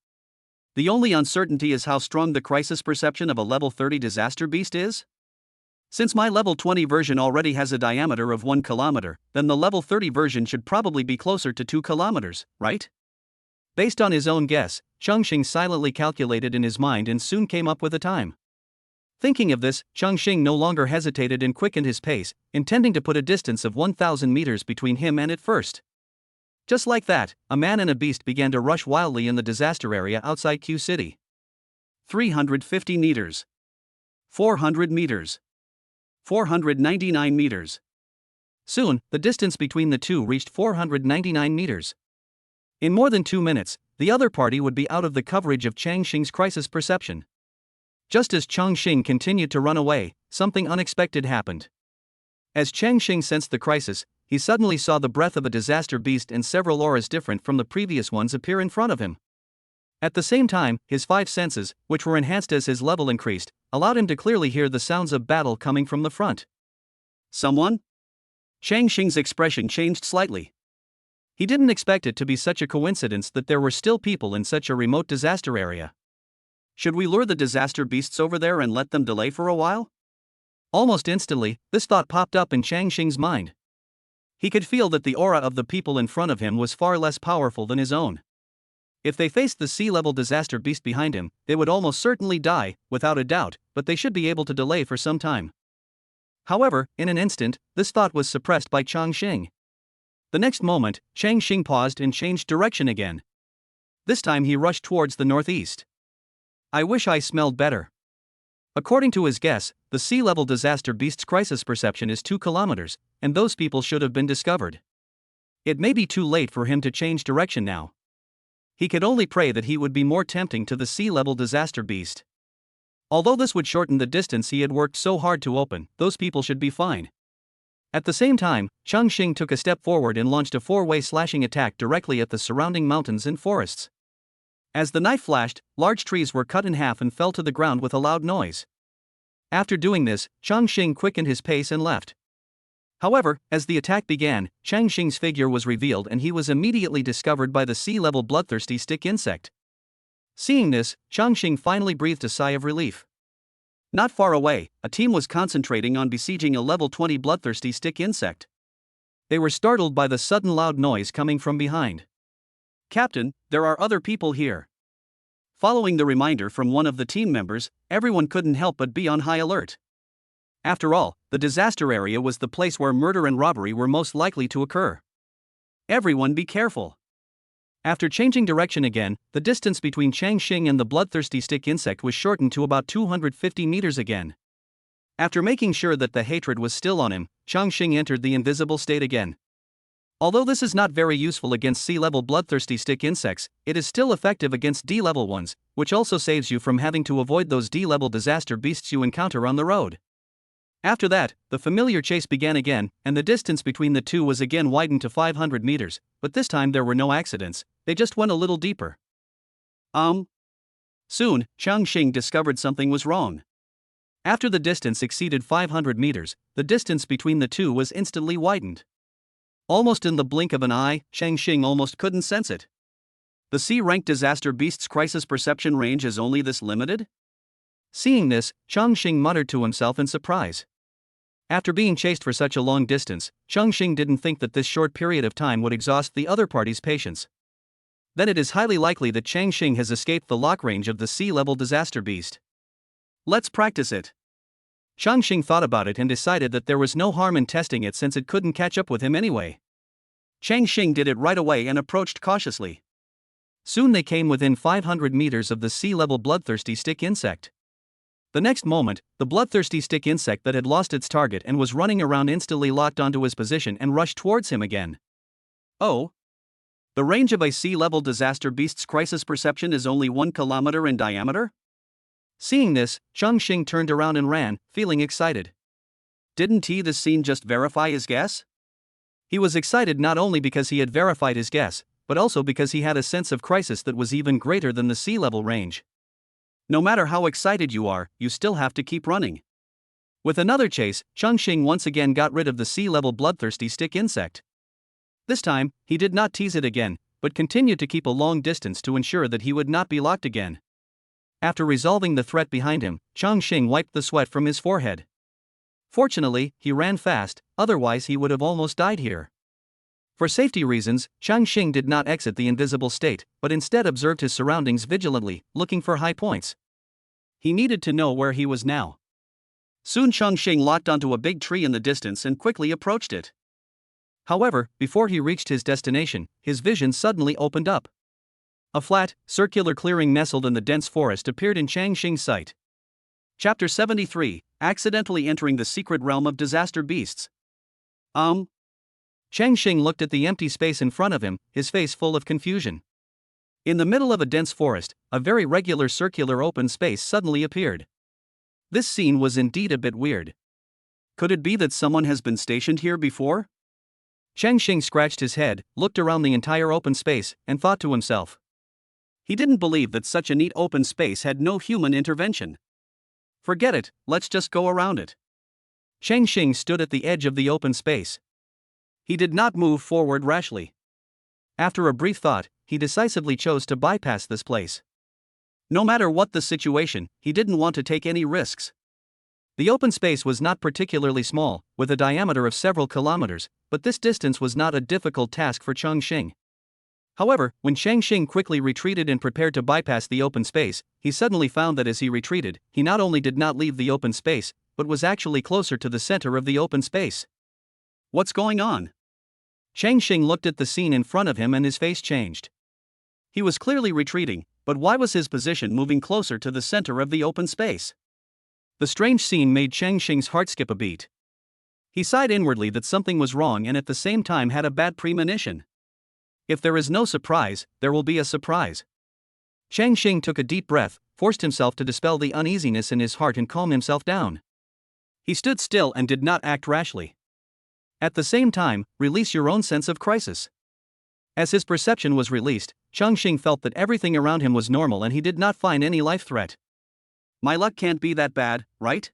The only uncertainty is how strong the crisis perception of a level 30 disaster beast is. Since my level 20 version already has a diameter of 1 kilometer, then the level 30 version should probably be closer to 2 kilometers, right? Based on his own guess, Chongqing silently calculated in his mind and soon came up with a time. Thinking of this, Chongqing no longer hesitated and quickened his pace, intending to put a distance of 1,000 meters between him and it first. Just like that, a man and a beast began to rush wildly in the disaster area outside Q City. 350 meters. 400 meters. 499 meters. Soon, the distance between the two reached 499 meters. In more than 2 minutes, the other party would be out of the coverage of Changqing's crisis perception. Just as Chongqing continued to run away, something unexpected happened. As Changqing sensed the crisis, he suddenly saw the breath of a disaster beast and several auras different from the previous ones appear in front of him. At the same time, his 5 senses, which were enhanced as his level increased, allowed him to clearly hear the sounds of battle coming from the front. Someone? Changqing's expression changed slightly. He didn't expect it to be such a coincidence that there were still people in such a remote disaster area. Should we lure the disaster beasts over there and let them delay for a while? Almost instantly, this thought popped up in Changqing's mind. He could feel that the aura of the people in front of him was far less powerful than his own. If they faced the sea-level disaster beast behind him, they would almost certainly die, without a doubt, but they should be able to delay for some time. However, in an instant, this thought was suppressed by Chongqing. The next moment, Changqing paused and changed direction again. This time he rushed towards the northeast. I wish I smelled better. According to his guess, the sea-level disaster beast's crisis perception is 2 kilometers, and those people should have been discovered. It may be too late for him to change direction now. He could only pray that he would be more tempting to the sea-level disaster beast. Although this would shorten the distance he had worked so hard to open, those people should be fine. At the same time, Chongqing took a step forward and launched a 4-way slashing attack directly at the surrounding mountains and forests. As the knife flashed, large trees were cut in half and fell to the ground with a loud noise. After doing this, Chongqing quickened his pace and left. However, as the attack began, Changqing's figure was revealed and he was immediately discovered by the sea-level bloodthirsty stick insect. Seeing this, Chongqing finally breathed a sigh of relief. Not far away, a team was concentrating on besieging a level 20 bloodthirsty stick insect. They were startled by the sudden loud noise coming from behind. Captain, there are other people here. Following the reminder from one of the team members, everyone couldn't help but be on high alert. After all, the disaster area was the place where murder and robbery were most likely to occur. Everyone be careful. After changing direction again, the distance between Changqing and the bloodthirsty stick insect was shortened to about 250 meters again. After making sure that the hatred was still on him, Chongqing entered the invisible state again. Although this is not very useful against sea-level bloodthirsty stick insects, it is still effective against D-level ones, which also saves you from having to avoid those D-level disaster beasts you encounter on the road. After that, the familiar chase began again, and the distance between the two was again widened to 500 meters, but this time there were no accidents, they just went a little deeper. Soon, Chongqing discovered something was wrong. After the distance exceeded 500 meters, the distance between the two was instantly widened. Almost in the blink of an eye, Chongqing almost couldn't sense it. The C-ranked disaster beast's crisis perception range is only this limited? Seeing this, Chongqing muttered to himself in surprise. After being chased for such a long distance, Chongqing didn't think that this short period of time would exhaust the other party's patience. Then it is highly likely that Changqing has escaped the lock range of the sea-level disaster beast. Let's practice it. Chongqing thought about it and decided that there was no harm in testing it since it couldn't catch up with him anyway. Changqing did it right away and approached cautiously. Soon they came within 500 meters of the sea-level bloodthirsty stick insect. The next moment, the bloodthirsty stick insect that had lost its target and was running around instantly locked onto his position and rushed towards him again. Oh! The range of a sea-level disaster beast's crisis perception is only 1 kilometer in diameter? Seeing this, Chongqing turned around and ran, feeling excited. Didn't this scene just verify his guess? He was excited not only because he had verified his guess, but also because he had a sense of crisis that was even greater than the sea-level range. No matter how excited you are, you still have to keep running. With another chase, Chongqing once again got rid of the sea-level bloodthirsty stick insect. This time, he did not tease it again, but continued to keep a long distance to ensure that he would not be locked again. After resolving the threat behind him, Chongqing wiped the sweat from his forehead. Fortunately, he ran fast, otherwise he would have almost died here. For safety reasons, Chongqing did not exit the invisible state, but instead observed his surroundings vigilantly, looking for high points. He needed to know where he was now. Soon Chongqing locked onto a big tree in the distance and quickly approached it. However, before he reached his destination, his vision suddenly opened up. A flat, circular clearing nestled in the dense forest appeared in Changqing's sight. Chapter 73, Accidentally Entering the Secret Realm of Disaster Beasts. Chongqing looked at the empty space in front of him, his face full of confusion. In the middle of a dense forest, a very regular circular open space suddenly appeared. This scene was indeed a bit weird. Could it be that someone has been stationed here before? Chongqing scratched his head, looked around the entire open space, and thought to himself. He didn't believe that such a neat open space had no human intervention. Forget it, let's just go around it. Chongqing stood at the edge of the open space. He did not move forward rashly. After a brief thought, he decisively chose to bypass this place. No matter what the situation, he didn't want to take any risks. The open space was not particularly small, with a diameter of several kilometers, but this distance was not a difficult task for Chongqing. However, when Chongqing quickly retreated and prepared to bypass the open space, he suddenly found that as he retreated, he not only did not leave the open space, but was actually closer to the center of the open space. What's going on? Chongqing looked at the scene in front of him and his face changed. He was clearly retreating, but why was his position moving closer to the center of the open space? The strange scene made Chongqing's heart skip a beat. He sighed inwardly that something was wrong and at the same time had a bad premonition. If there is no surprise, there will be a surprise. Chongqing took a deep breath, forced himself to dispel the uneasiness in his heart and calm himself down. He stood still and did not act rashly. At the same time, release your own sense of crisis. As his perception was released, Chongqing felt that everything around him was normal and he did not find any life threat. My luck can't be that bad, right?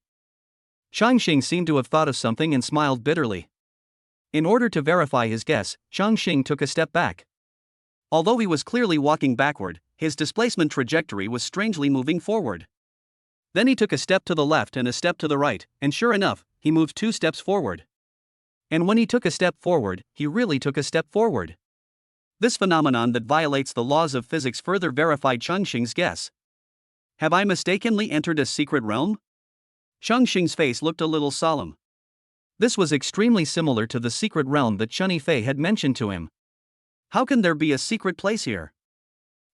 Chongqing seemed to have thought of something and smiled bitterly. In order to verify his guess, Chongqing took a step back. Although he was clearly walking backward, his displacement trajectory was strangely moving forward. Then he took a step to the left and a step to the right, and sure enough, he moved 2 steps forward. And when he took a step forward, he really took a step forward. This phenomenon that violates the laws of physics further verified Chongqing's guess. Have I mistakenly entered a secret realm? Chongqing's face looked a little solemn. This was extremely similar to the secret realm that Chun Yifei had mentioned to him. How can there be a secret place here?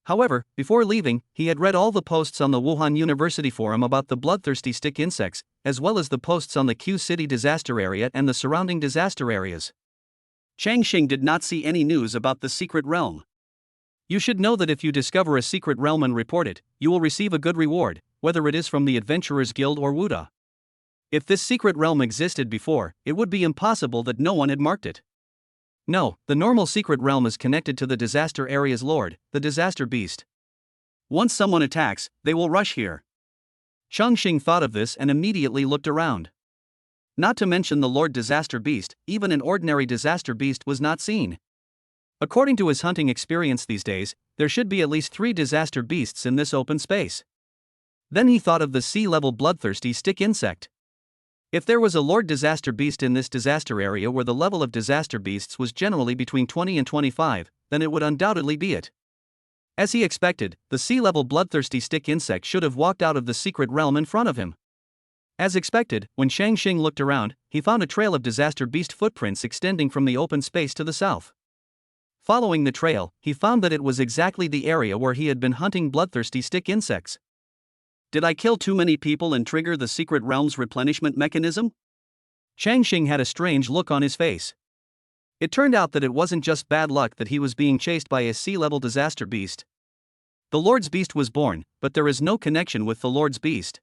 However, before leaving, he had read all the posts on the Wuhan University forum about the bloodthirsty stick insects, as well as the posts on the Q City disaster area and the surrounding disaster areas. Chongqing did not see any news about the secret realm. You should know that if you discover a secret realm and report it, you will receive a good reward, whether it is from the Adventurers Guild or Wuda. If this secret realm existed before, it would be impossible that no one had marked it. No, the normal secret realm is connected to the disaster area's lord, the disaster beast. Once someone attacks, they will rush here. Chongqing thought of this and immediately looked around. Not to mention the Lord Disaster Beast, even an ordinary disaster beast was not seen. According to his hunting experience these days, there should be at least 3 disaster beasts in this open space. Then he thought of the sea-level bloodthirsty stick insect. If there was a Lord Disaster Beast in this disaster area where the level of disaster beasts was generally between 20 and 25, then it would undoubtedly be it. As he expected, the sea-level bloodthirsty stick insect should have walked out of the secret realm in front of him. As expected, when Chongqing looked around, he found a trail of disaster beast footprints extending from the open space to the south. Following the trail, he found that it was exactly the area where he had been hunting bloodthirsty stick insects. Did I kill too many people and trigger the secret realm's replenishment mechanism? Chongqing had a strange look on his face. It turned out that it wasn't just bad luck that he was being chased by a sea-level disaster beast. The Lord's Beast was born, but there is no connection with the Lord's Beast.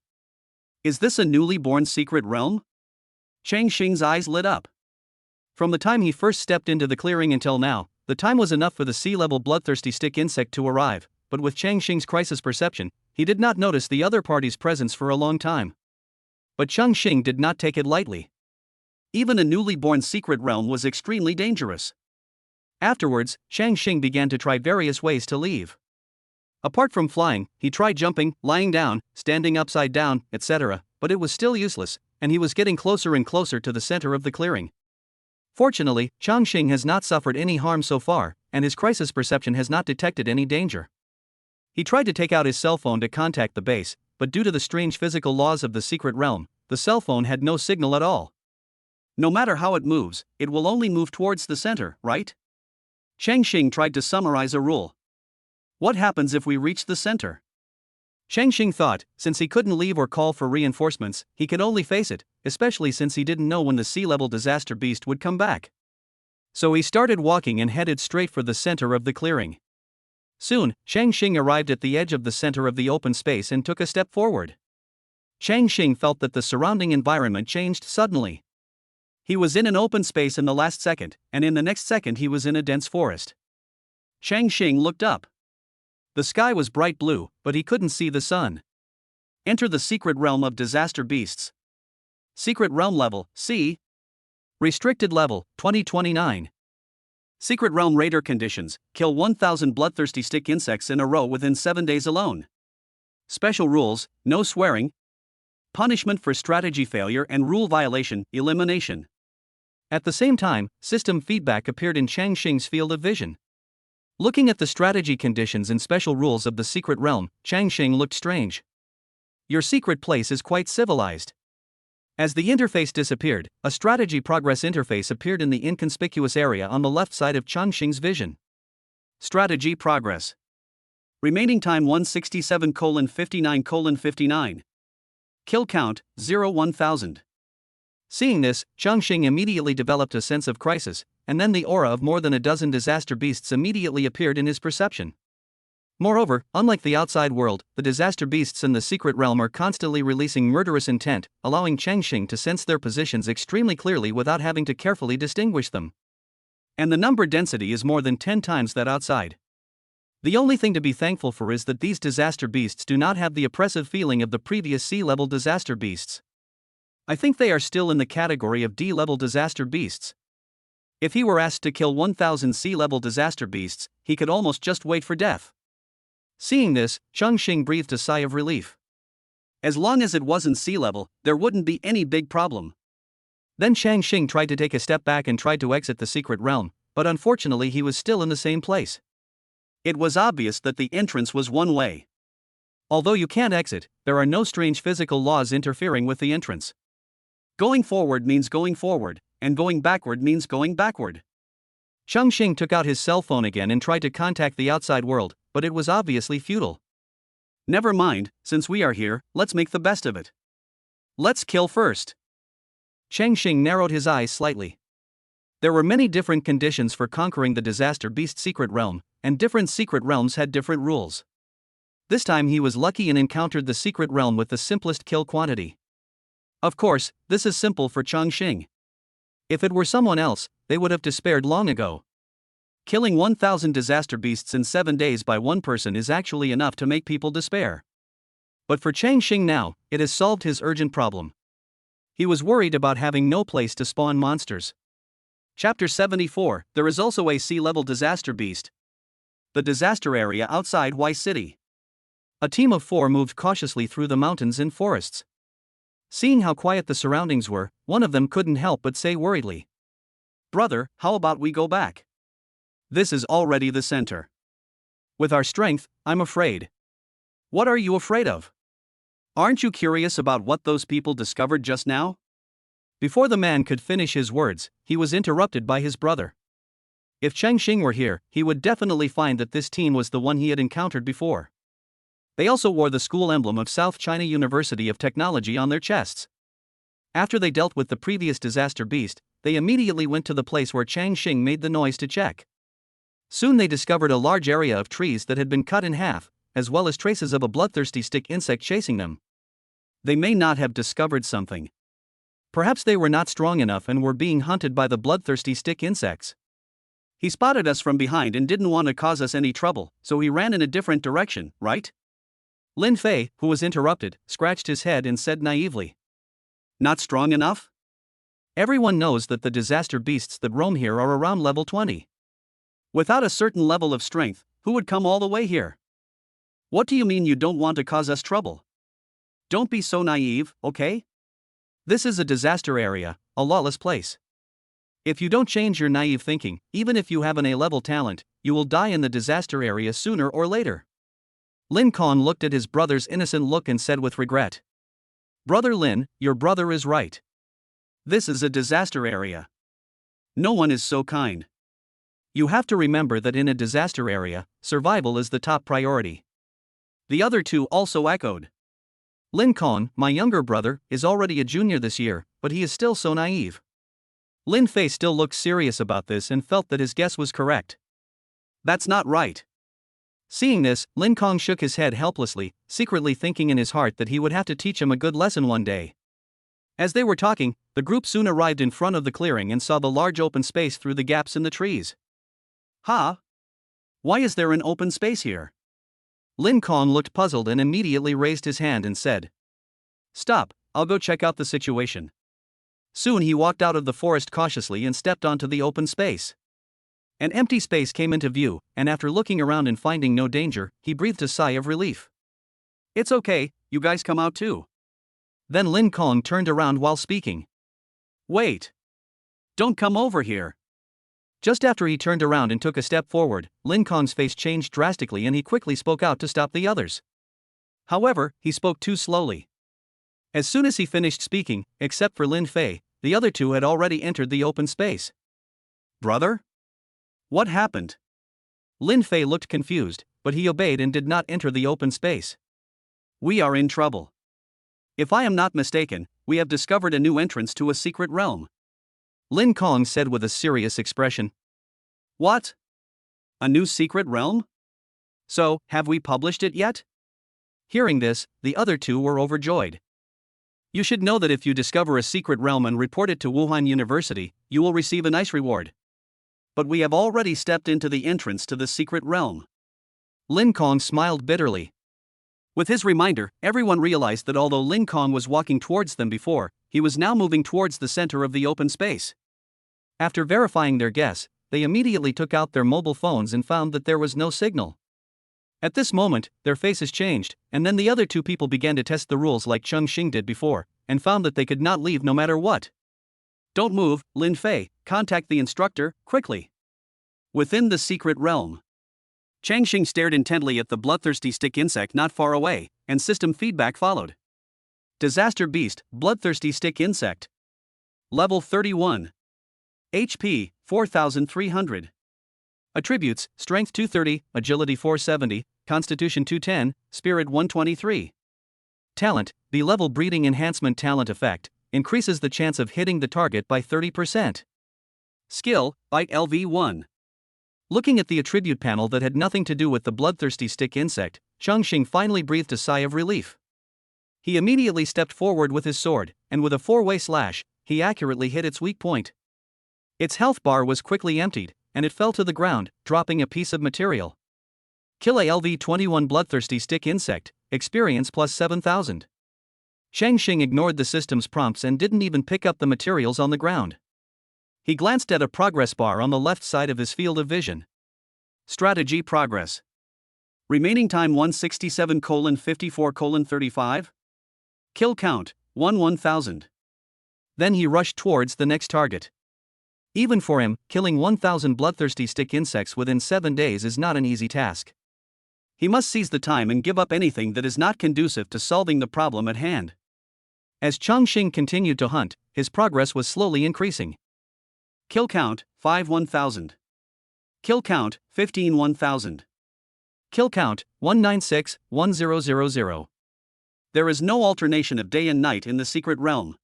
Is this a newly born secret realm? Chongqing's eyes lit up. From the time he first stepped into the clearing until now, the time was enough for the sea-level bloodthirsty stick insect to arrive, but with Chongqing's crisis perception, he did not notice the other party's presence for a long time. But Chongqing did not take it lightly. Even a newly born secret realm was extremely dangerous. Afterwards, Chongqing began to try various ways to leave. Apart from flying, he tried jumping, lying down, standing upside down, etc., but it was still useless, and he was getting closer and closer to the center of the clearing. Fortunately, Chongqing has not suffered any harm so far, and his crisis perception has not detected any danger. He tried to take out his cell phone to contact the base, but due to the strange physical laws of the secret realm, the cell phone had no signal at all. No matter how it moves, it will only move towards the center, right? Chongqing tried to summarize a rule. What happens if we reach the center? Chongqing thought, since he couldn't leave or call for reinforcements, he could only face it, especially since he didn't know when the sea-level disaster beast would come back. So he started walking and headed straight for the center of the clearing. Soon, Chongqing arrived at the edge of the center of the open space and took a step forward. Chongqing felt that the surrounding environment changed suddenly. He was in an open space in the last second, and in the next second he was in a dense forest. Chongqing looked up. The sky was bright blue, but he couldn't see the sun. Enter the secret realm of disaster beasts. Secret realm level, C. Restricted level, 2029. Secret realm raider conditions, kill 1000 bloodthirsty stick insects in a row within 7 days alone. Special rules, no swearing. Punishment for strategy failure and rule violation, elimination. At the same time, system feedback appeared in Chongqing's field of vision. Looking at the strategy conditions and special rules of the secret realm, Chongqing looked strange. Your secret place is quite civilized. As the interface disappeared, a strategy progress interface appeared in the inconspicuous area on the left side of Chongqing's vision. Strategy progress. Remaining time 167:59:59. Kill count, 0-1000. Seeing this, Chongqing immediately developed a sense of crisis, and then the aura of more than a dozen disaster beasts immediately appeared in his perception. Moreover, unlike the outside world, the disaster beasts in the secret realm are constantly releasing murderous intent, allowing Chongqing to sense their positions extremely clearly without having to carefully distinguish them. And the number density is more than 10 times that outside. The only thing to be thankful for is that these disaster beasts do not have the oppressive feeling of the previous C-level disaster beasts. I think they are still in the category of D-level disaster beasts. If he were asked to kill 1000 C-level disaster beasts, he could almost just wait for death. Seeing this, Chongqing breathed a sigh of relief. As long as it wasn't sea level, there wouldn't be any big problem. Then Chongqing tried to take a step back and tried to exit the secret realm, but unfortunately he was still in the same place. It was obvious that the entrance was one way. Although you can't exit, there are no strange physical laws interfering with the entrance. Going forward means going forward, and going backward means going backward. Chongqing took out his cell phone again and tried to contact the outside world, but it was obviously futile. Never mind, since we are here, let's make the best of it. Let's kill first. Chongqing narrowed his eyes slightly. There were many different conditions for conquering the disaster beast secret realm, and different secret realms had different rules. This time he was lucky and encountered the secret realm with the simplest kill quantity. Of course, this is simple for Chongqing. If it were someone else, they would have despaired long ago. Killing 1000 disaster beasts in 7 days by one person is actually enough to make people despair. But for Chongqing now, it has solved his urgent problem. He was worried about having no place to spawn monsters. Chapter 74, there is also a sea-level disaster beast. The disaster area outside Y City. A team of 4 moved cautiously through the mountains and forests. Seeing how quiet the surroundings were, one of them couldn't help but say worriedly, "Brother, how about we go back? This is already the center. With our strength, I'm afraid." "What are you afraid of? Aren't you curious about what those people discovered just now?" Before the man could finish his words, he was interrupted by his brother. If Chongqing were here, he would definitely find that this team was the one he had encountered before. They also wore the school emblem of South China University of Technology on their chests. After they dealt with the previous disaster beast, they immediately went to the place where Chongqing made the noise to check. Soon they discovered a large area of trees that had been cut in half, as well as traces of a bloodthirsty stick insect chasing them. They may not have discovered something. Perhaps they were not strong enough and were being hunted by the bloodthirsty stick insects. He spotted us from behind and didn't want to cause us any trouble, so he ran in a different direction, right? Lin Fei, who was interrupted, scratched his head and said naively, "Not strong enough? Everyone knows that the disaster beasts that roam here are around level 20. Without a certain level of strength, who would come all the way here? What do you mean you don't want to cause us trouble? Don't be so naive, okay? This is a disaster area, a lawless place. If you don't change your naive thinking, even if you have an A-level talent, you will die in the disaster area sooner or later." Lin Kong looked at his brother's innocent look and said with regret, "Brother Lin, your brother is right. This is a disaster area. No one is so kind. You have to remember that in a disaster area, survival is the top priority." The other two also echoed. Lin Kong, my younger brother, is already a junior this year, but he is still so naive. Lin Fei still looked serious about this and felt that his guess was correct. That's not right. Seeing this, Lin Kong shook his head helplessly, secretly thinking in his heart that he would have to teach him a good lesson one day. As they were talking, the group soon arrived in front of the clearing and saw the large open space through the gaps in the trees. Huh? Why is there an open space here? Lin Kong looked puzzled and immediately raised his hand and said, Stop, I'll go check out the situation. Soon he walked out of the forest cautiously and stepped onto the open space. An empty space came into view, and after looking around and finding no danger, he breathed a sigh of relief. It's okay, you guys come out too. Then Lin Kong turned around while speaking. Wait. Don't come over here. Just after he turned around and took a step forward, Lin Kong's face changed drastically and he quickly spoke out to stop the others. However, he spoke too slowly. As soon as he finished speaking, except for Lin Fei, the other two had already entered the open space. Brother? What happened? Lin Fei looked confused, but he obeyed and did not enter the open space. We are in trouble. If I am not mistaken, we have discovered a new entrance to a secret realm. Lin Kong said with a serious expression. What? A new secret realm? So, have we published it yet? Hearing this, the other two were overjoyed. You should know that if you discover a secret realm and report it to Wuhan University, you will receive a nice reward. But we have already stepped into the entrance to the secret realm. Lin Kong smiled bitterly. With his reminder, everyone realized that although Lin Kong was walking towards them before, he was now moving towards the center of the open space. After verifying their guess, they immediately took out their mobile phones and found that there was no signal. At this moment, their faces changed, and then the other two people began to test the rules like Chongqing did before, and found that they could not leave no matter what. Don't move, Lin Fei, contact the instructor, quickly. Within the secret realm. Changqing stared intently at the bloodthirsty stick insect not far away, and system feedback followed. Disaster Beast, Bloodthirsty Stick Insect. Level 31. HP, 4300. Attributes, Strength 230, Agility 470, Constitution 210, Spirit 123. Talent, the level Breeding Enhancement Talent Effect, increases the chance of hitting the target by 30%. Skill, Bite LV1. Looking at the attribute panel that had nothing to do with the bloodthirsty stick insect, Chongqing finally breathed a sigh of relief. He immediately stepped forward with his sword, and with a four-way slash, he accurately hit its weak point. Its health bar was quickly emptied, and it fell to the ground, dropping a piece of material. Kill a LV-21 bloodthirsty stick insect, experience plus 7,000. Changqing ignored the system's prompts and didn't even pick up the materials on the ground. He glanced at a progress bar on the left side of his field of vision. Strategy progress. Remaining time 167:54:35. Kill count, 1,000. Then he rushed towards the next target. Even for him, killing 1,000 bloodthirsty stick insects within 7 days is not an easy task. He must seize the time and give up anything that is not conducive to solving the problem at hand. As Chongqing continued to hunt, his progress was slowly increasing. Kill count, 1,000. Kill count, 1,000. Kill count, 196,1000. There is no alternation of day and night in the secret realm.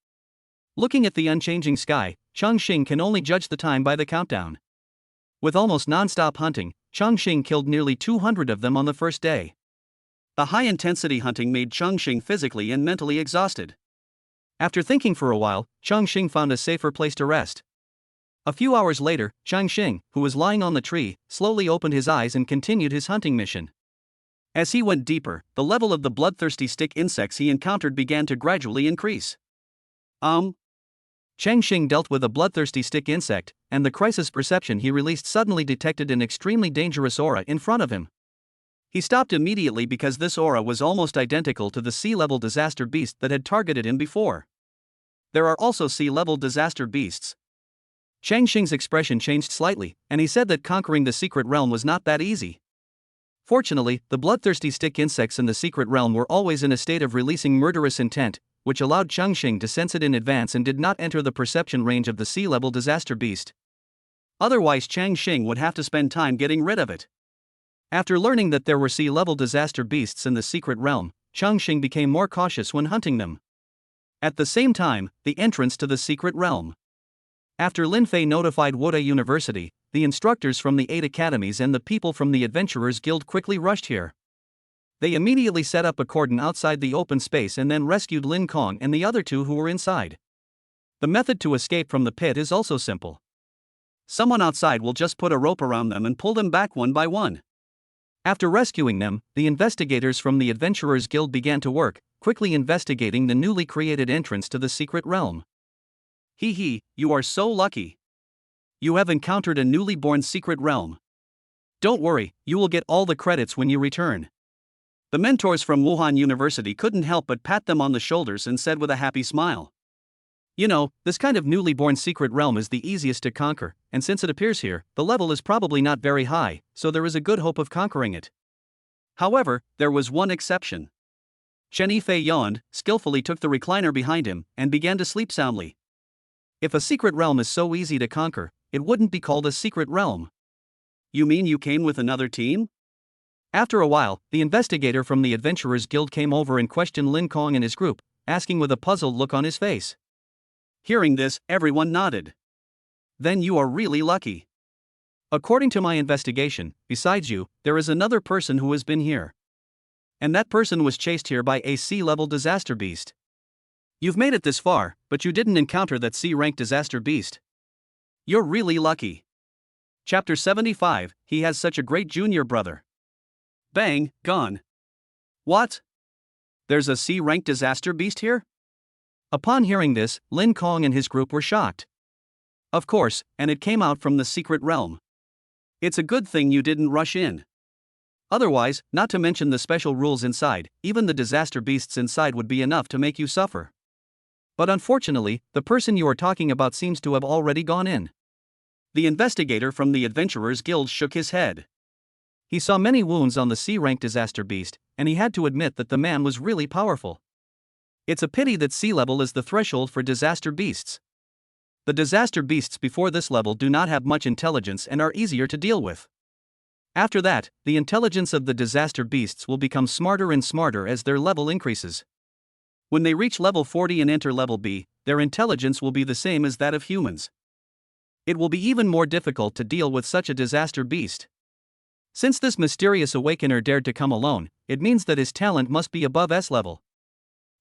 Looking at the unchanging sky, Chongqing can only judge the time by the countdown. With almost non-stop hunting, Chongqing killed nearly 200 of them on the first day. The high-intensity hunting made Chongqing physically and mentally exhausted. After thinking for a while, Chongqing found a safer place to rest. A few hours later, Changqing, who was lying on the tree, slowly opened his eyes and continued his hunting mission. As he went deeper, the level of the bloodthirsty stick insects he encountered began to gradually increase. Changqing dealt with a bloodthirsty stick insect, and the crisis perception he released suddenly detected an extremely dangerous aura in front of him. He stopped immediately because this aura was almost identical to the sea-level disaster beast that had targeted him before. There are also sea-level disaster beasts. Changqing's expression changed slightly, and he said that conquering the secret realm was not that easy. Fortunately, the bloodthirsty stick insects in the secret realm were always in a state of releasing murderous intent, which allowed Chongqing to sense it in advance and did not enter the perception range of the sea-level disaster beast. Otherwise, Changqing would have to spend time getting rid of it. After learning that there were sea-level disaster beasts in the secret realm, Chongqing became more cautious when hunting them. At the same time, the entrance to the secret realm. After Lin Fei notified Wuda University, the instructors from the 8 academies and the people from the Adventurers Guild quickly rushed here. They immediately set up a cordon outside the open space and then rescued Lin Kong and the other 2 who were inside. The method to escape from the pit is also simple. Someone outside will just put a rope around them and pull them back one by one. After rescuing them, the investigators from the Adventurers Guild began to work, quickly investigating the newly created entrance to the secret realm. Hee hee, you are so lucky. You have encountered a newly born secret realm. Don't worry, you will get all the credits when you return. The mentors from Wuhan University couldn't help but pat them on the shoulders and said with a happy smile. You know, this kind of newly born secret realm is the easiest to conquer, and since it appears here, the level is probably not very high, so there is a good hope of conquering it. However, there was one exception. Chen Yifei yawned, skillfully took the recliner behind him, and began to sleep soundly. If a secret realm is so easy to conquer, it wouldn't be called a secret realm. You mean you came with another team? After a while, the investigator from the Adventurers Guild came over and questioned Lin Kong and his group, asking with a puzzled look on his face. Hearing this, everyone nodded. Then you are really lucky. According to my investigation, besides you, there is another person who has been here. And that person was chased here by a C-level disaster beast. You've made it this far, but you didn't encounter that C-rank disaster beast. You're really lucky. Chapter 75, He has such a great junior brother. Bang, gone. What? There's a C-rank disaster beast here? Upon hearing this, Lin Kong and his group were shocked. Of course, and it came out from the secret realm. It's a good thing you didn't rush in. Otherwise, not to mention the special rules inside, even the disaster beasts inside would be enough to make you suffer. But unfortunately, the person you are talking about seems to have already gone in. The investigator from the Adventurers Guild shook his head. He saw many wounds on the C-rank disaster beast, and he had to admit that the man was really powerful. It's a pity that C-level is the threshold for disaster beasts. The disaster beasts before this level do not have much intelligence and are easier to deal with. After that, the intelligence of the disaster beasts will become smarter and smarter as their level increases. When they reach level 40 and enter level B, their intelligence will be the same as that of humans. It will be even more difficult to deal with such a disaster beast. Since this mysterious awakener dared to come alone, it means that his talent must be above S-level.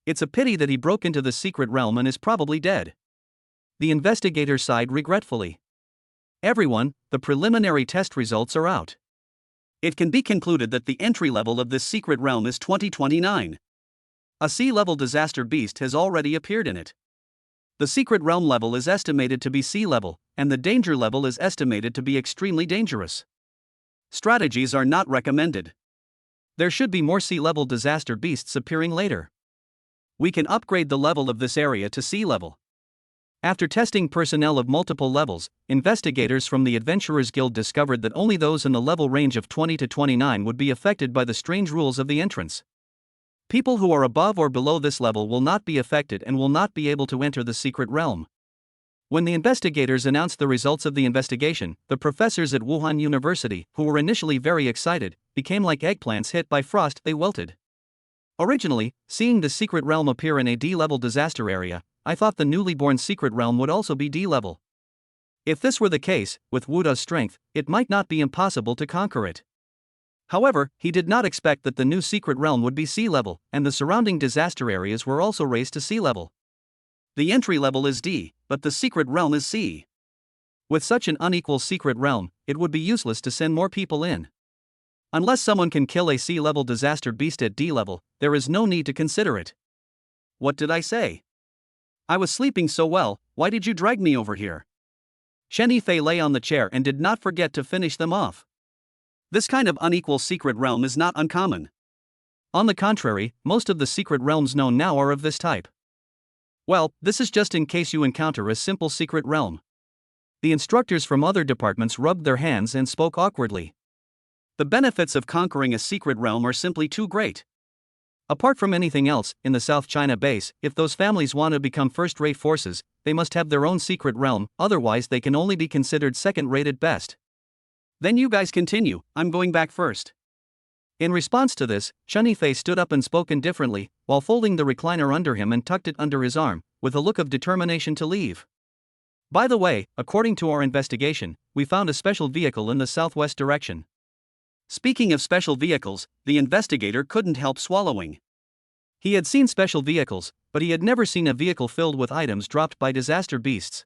It's a pity that he broke into the secret realm and is probably dead. The investigator sighed regretfully. Everyone, the preliminary test results are out. It can be concluded that the entry level of this secret realm is 2029. A C-level disaster beast has already appeared in it. The secret realm level is estimated to be C-level, and the danger level is estimated to be extremely dangerous. Strategies are not recommended. There should be more C-level disaster beasts appearing later. We can upgrade the level of this area to C-level. After testing personnel of multiple levels, investigators from the Adventurers Guild discovered that only those in the level range of 20 to 29 would be affected by the strange rules of the entrance. People who are above or below this level will not be affected and will not be able to enter the secret realm. When the investigators announced the results of the investigation, the professors at Wuhan University, who were initially very excited, became like eggplants hit by frost. They wilted. Originally, seeing the secret realm appear in a D-level disaster area, I thought the newly born secret realm would also be D-level. If this were the case, with Wuda's strength, it might not be impossible to conquer it. However, he did not expect that the new secret realm would be C-level, and the surrounding disaster areas were also raised to C-level. The entry level is D, but the secret realm is C. With such an unequal secret realm, it would be useless to send more people in. Unless someone can kill a C-level disaster beast at D-level, there is no need to consider it. What did I say? I was sleeping so well, why did you drag me over here? Chen Yifei lay on the chair and did not forget to finish them off. This kind of unequal secret realm is not uncommon. On the contrary, most of the secret realms known now are of this type. Well, this is just in case you encounter a simple secret realm. The instructors from other departments rubbed their hands and spoke awkwardly. The benefits of conquering a secret realm are simply too great. Apart from anything else, in the South China base, if those families want to become first-rate forces, they must have their own secret realm, otherwise they can only be considered second-rate at best. Then you guys continue, I'm going back first. In response to this, Chen Yifei stood up and spoke indifferently, while folding the recliner under him and tucked it under his arm, with a look of determination to leave. By the way, according to our investigation, we found a special vehicle in the southwest direction. Speaking of special vehicles, the investigator couldn't help swallowing. He had seen special vehicles, but he had never seen a vehicle filled with items dropped by disaster beasts.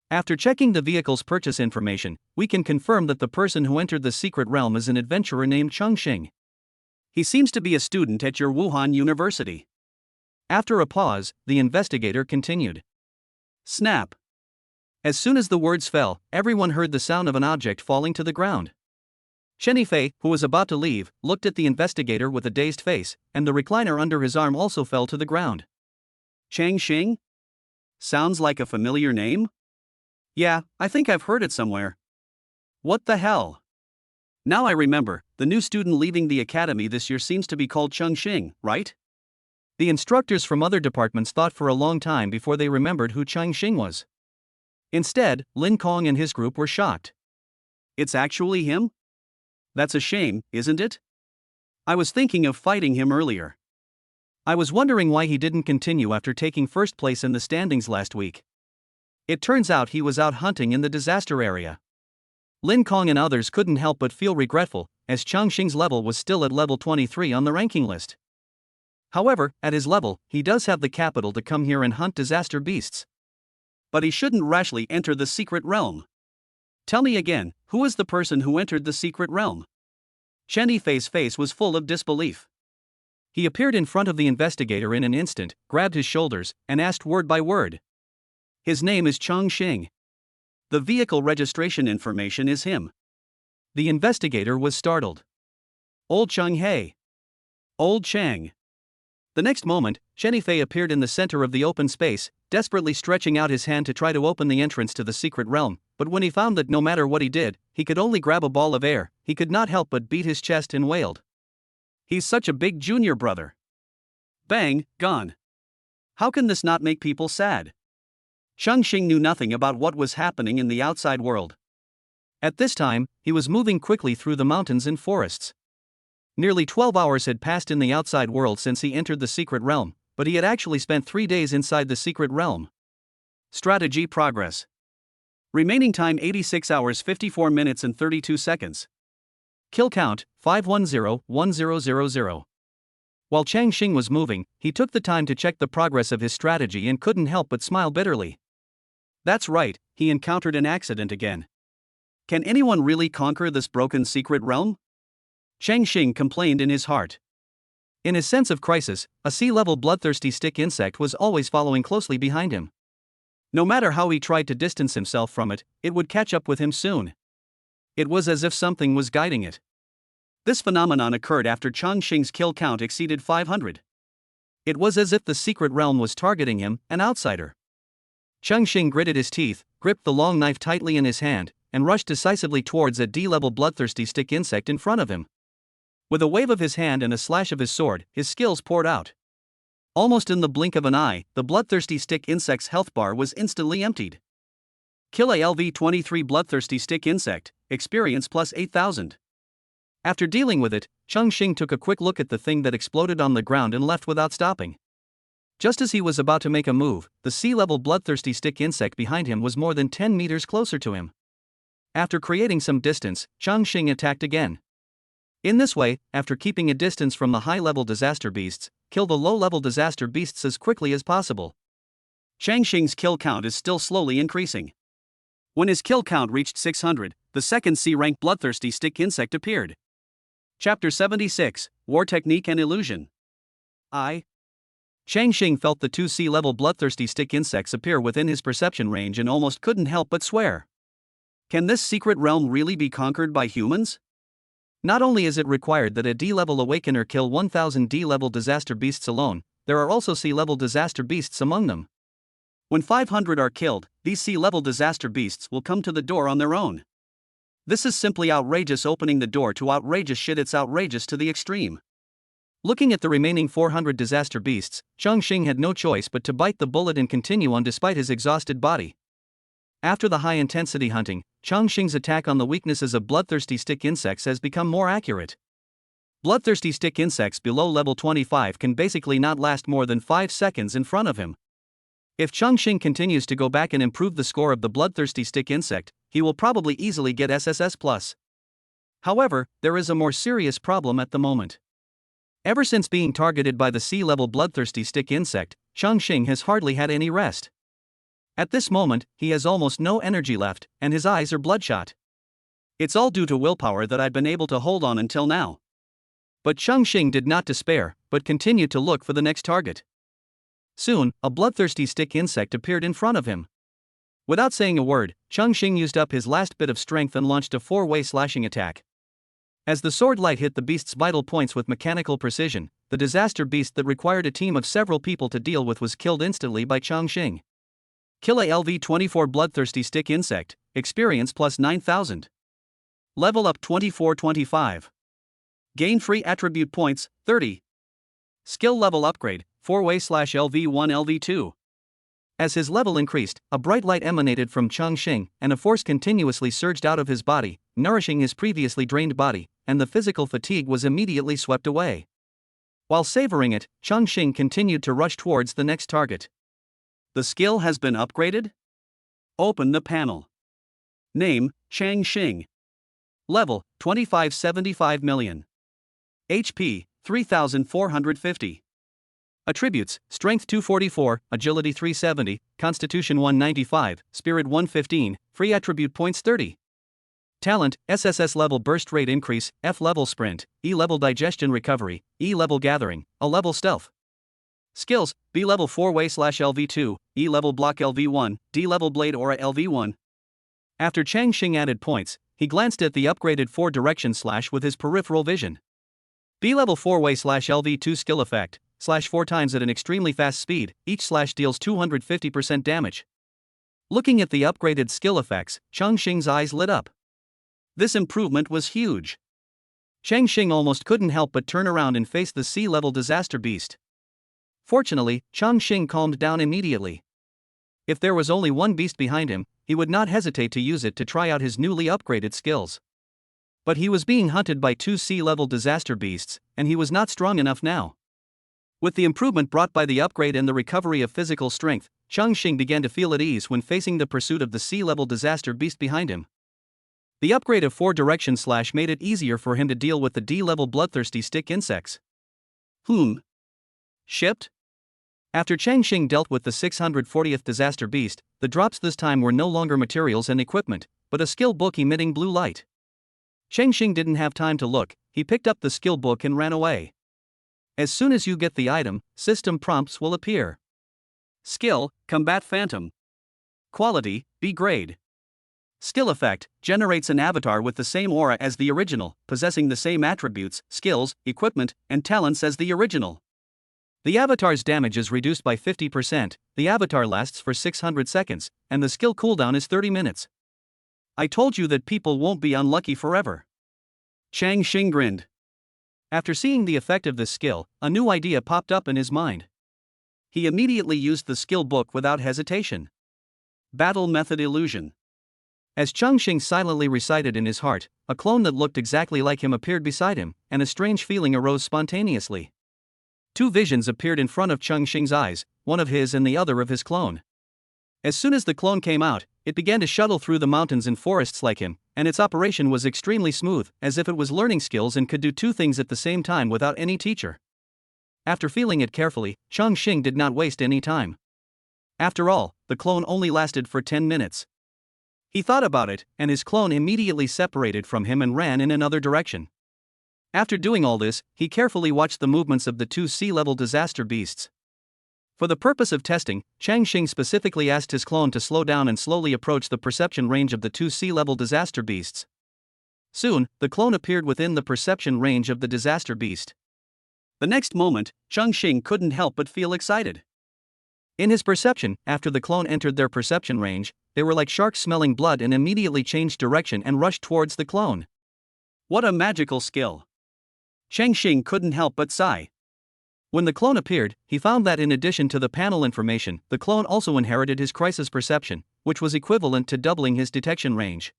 After checking the vehicle's purchase information, we can confirm that the person who entered the secret realm is an adventurer named Chongqing. He seems to be a student at your Wuhan University. After a pause, the investigator continued. Snap. As soon as the words fell, everyone heard the sound of an object falling to the ground. Chen Fei, who was about to leave, looked at the investigator with a dazed face, and the recliner under his arm also fell to the ground. Chongqing? Sounds like a familiar name? Yeah, I think I've heard it somewhere. What the hell? Now I remember, the new student leaving the academy this year seems to be called Chongqing, right? The instructors from other departments thought for a long time before they remembered who Chongqing was. Instead, Lin Kong and his group were shocked. It's actually him? That's a shame, isn't it? I was thinking of fighting him earlier. I was wondering why he didn't continue after taking first place in the standings last week. It turns out he was out hunting in the disaster area. Lin Kong and others couldn't help but feel regretful, as Chongqing's level was still at level 23 on the ranking list. However, at his level, he does have the capital to come here and hunt disaster beasts. But he shouldn't rashly enter the secret realm. Tell me again, who is the person who entered the secret realm? Chen Yifei's face was full of disbelief. He appeared in front of the investigator in an instant, grabbed his shoulders, and asked word by word. His name is Chongqing. The vehicle registration information is him. The investigator was startled. Old Chang He. Old Chang. The next moment, Chen Yifei appeared in the center of the open space, desperately stretching out his hand to try to open the entrance to the secret realm, but when he found that no matter what he did, he could only grab a ball of air, he could not help but beat his chest and wailed. He's such a big junior brother. Bang, gone. How can this not make people sad? Chongqing knew nothing about what was happening in the outside world. At this time, he was moving quickly through the mountains and forests. Nearly 12 hours had passed in the outside world since he entered the secret realm, but he had actually spent 3 days inside the secret realm. Strategy progress. Remaining time 86 hours 54 minutes and 32 seconds. Kill count 510-1000. While Chongqing was moving, he took the time to check the progress of his strategy and couldn't help but smile bitterly. That's right, he encountered an accident again. Can anyone really conquer this broken secret realm? Chongqing complained in his heart. In his sense of crisis, a sea-level bloodthirsty stick insect was always following closely behind him. No matter how he tried to distance himself from it, it would catch up with him soon. It was as if something was guiding it. This phenomenon occurred after Chongqing's kill count exceeded 500. It was as if the secret realm was targeting him, an outsider. Chongqing gritted his teeth, gripped the long knife tightly in his hand, and rushed decisively towards a D-level bloodthirsty stick insect in front of him. With a wave of his hand and a slash of his sword, his skills poured out. Almost in the blink of an eye, the bloodthirsty stick insect's health bar was instantly emptied. Kill a LV-23 bloodthirsty stick insect, experience plus 8,000. After dealing with it, Chongqing took a quick look at the thing that exploded on the ground and left without stopping. Just as he was about to make a move, the sea-level bloodthirsty stick insect behind him was more than 10 meters closer to him. After creating some distance, Chongqing attacked again. In this way, after keeping a distance from the high-level disaster beasts, kill the low-level disaster beasts as quickly as possible. Chongqing's kill count is still slowly increasing. When his kill count reached 600, the second C-rank bloodthirsty stick insect appeared. Chapter 76, War Technique and Illusion. Chongqing felt the 2 sea-level bloodthirsty stick insects appear within his perception range and almost couldn't help but swear. Can this secret realm really be conquered by humans? Not only is it required that a D-level awakener kill 1000 D-level disaster beasts alone, there are also C-level disaster beasts among them. When 500 are killed, these C-level disaster beasts will come to the door on their own. This is simply outrageous, opening the door to outrageous shit. It's outrageous to the extreme. Looking at the remaining 400 disaster beasts, Chongqing had no choice but to bite the bullet and continue on despite his exhausted body. After the high-intensity hunting, Chongqing's attack on the weaknesses of bloodthirsty stick insects has become more accurate. Bloodthirsty stick insects below level 25 can basically not last more than 5 seconds in front of him. If Chongqing continues to go back and improve the score of the bloodthirsty stick insect, he will probably easily get SSS+. However, there is a more serious problem at the moment. Ever since being targeted by the C-level bloodthirsty stick insect, Chongqing has hardly had any rest. At this moment, he has almost no energy left, and his eyes are bloodshot. It's all due to willpower that I've been able to hold on until now. But Chongqing did not despair, but continued to look for the next target. Soon, a bloodthirsty stick insect appeared in front of him. Without saying a word, Chongqing used up his last bit of strength and launched a four-way slashing attack. As the sword light hit the beast's vital points with mechanical precision, the disaster beast that required a team of several people to deal with was killed instantly by Chongqing. Kill a LV-24 bloodthirsty stick insect, experience plus 9,000. Level up 24-25. Gain free attribute points, 30. Skill level upgrade, 4-way/LV1-LV2. As his level increased, a bright light emanated from Chongqing, and a force continuously surged out of his body, nourishing his previously drained body, and the physical fatigue was immediately swept away. While savoring it, Chongqing continued to rush towards the next target. The skill has been upgraded? Open the panel. Name, Changqing. Level, 2575 million. HP, 3450. Attributes, Strength 244, Agility 370, Constitution 195, Spirit 115, Free Attribute Points 30. Talent, SSS-level Burst Rate Increase, F-level Sprint, E-level Digestion Recovery, E-level Gathering, A-level Stealth. Skills, B-level 4-way/LV2, E-level Block LV1, D-level Blade Aura LV1. After Changqing added points, he glanced at the upgraded 4-direction slash with his peripheral vision. B-level 4-way/LV2 skill effect, slash 4 times at an extremely fast speed, each slash deals 250% damage. Looking at the upgraded skill effects, Chongqing's eyes lit up. This improvement was huge. Changqing almost couldn't help but turn around and face the C-level disaster beast. Fortunately, Chongqing calmed down immediately. If there was only one beast behind him, he would not hesitate to use it to try out his newly upgraded skills. But he was being hunted by 2 C-level disaster beasts, and he was not strong enough now. With the improvement brought by the upgrade and the recovery of physical strength, Chongqing began to feel at ease when facing the pursuit of the C-level disaster beast behind him. The upgrade of 4-direction slash made it easier for him to deal with the D-level bloodthirsty stick insects. Shipped? After Changqing dealt with the 640th disaster beast, the drops this time were no longer materials and equipment, but a skill book emitting blue light. Changqing didn't have time to look, he picked up the skill book and ran away. As soon as you get the item, system prompts will appear. Skill, Combat Phantom. Quality, B grade. Skill effect, generates an avatar with the same aura as the original, possessing the same attributes, skills, equipment, and talents as the original. The avatar's damage is reduced by 50%, the avatar lasts for 600 seconds, and the skill cooldown is 30 minutes. I told you that people won't be unlucky forever. Changqing grinned. After seeing the effect of this skill, a new idea popped up in his mind. He immediately used the skill book without hesitation. Battle Method Illusion. As Chongqing silently recited in his heart, a clone that looked exactly like him appeared beside him, and a strange feeling arose spontaneously. 2 visions appeared in front of Chongqing's eyes, one of his and the other of his clone. As soon as the clone came out, it began to shuttle through the mountains and forests like him, and its operation was extremely smooth, as if it was learning skills and could do 2 things at the same time without any teacher. After feeling it carefully, Chongqing did not waste any time. After all, the clone only lasted for 10 minutes. He thought about it, and his clone immediately separated from him and ran in another direction. After doing all this, he carefully watched the movements of the 2 C-level disaster beasts. For the purpose of testing, Changqing specifically asked his clone to slow down and slowly approach the perception range of the 2 C-level disaster beasts. Soon, the clone appeared within the perception range of the disaster beast. The next moment, Chongqing couldn't help but feel excited. In his perception, after the clone entered their perception range, they were like sharks smelling blood and immediately changed direction and rushed towards the clone. What a magical skill! Changqing couldn't help but sigh. When the clone appeared, he found that in addition to the panel information, the clone also inherited his crisis perception, which was equivalent to doubling his detection range.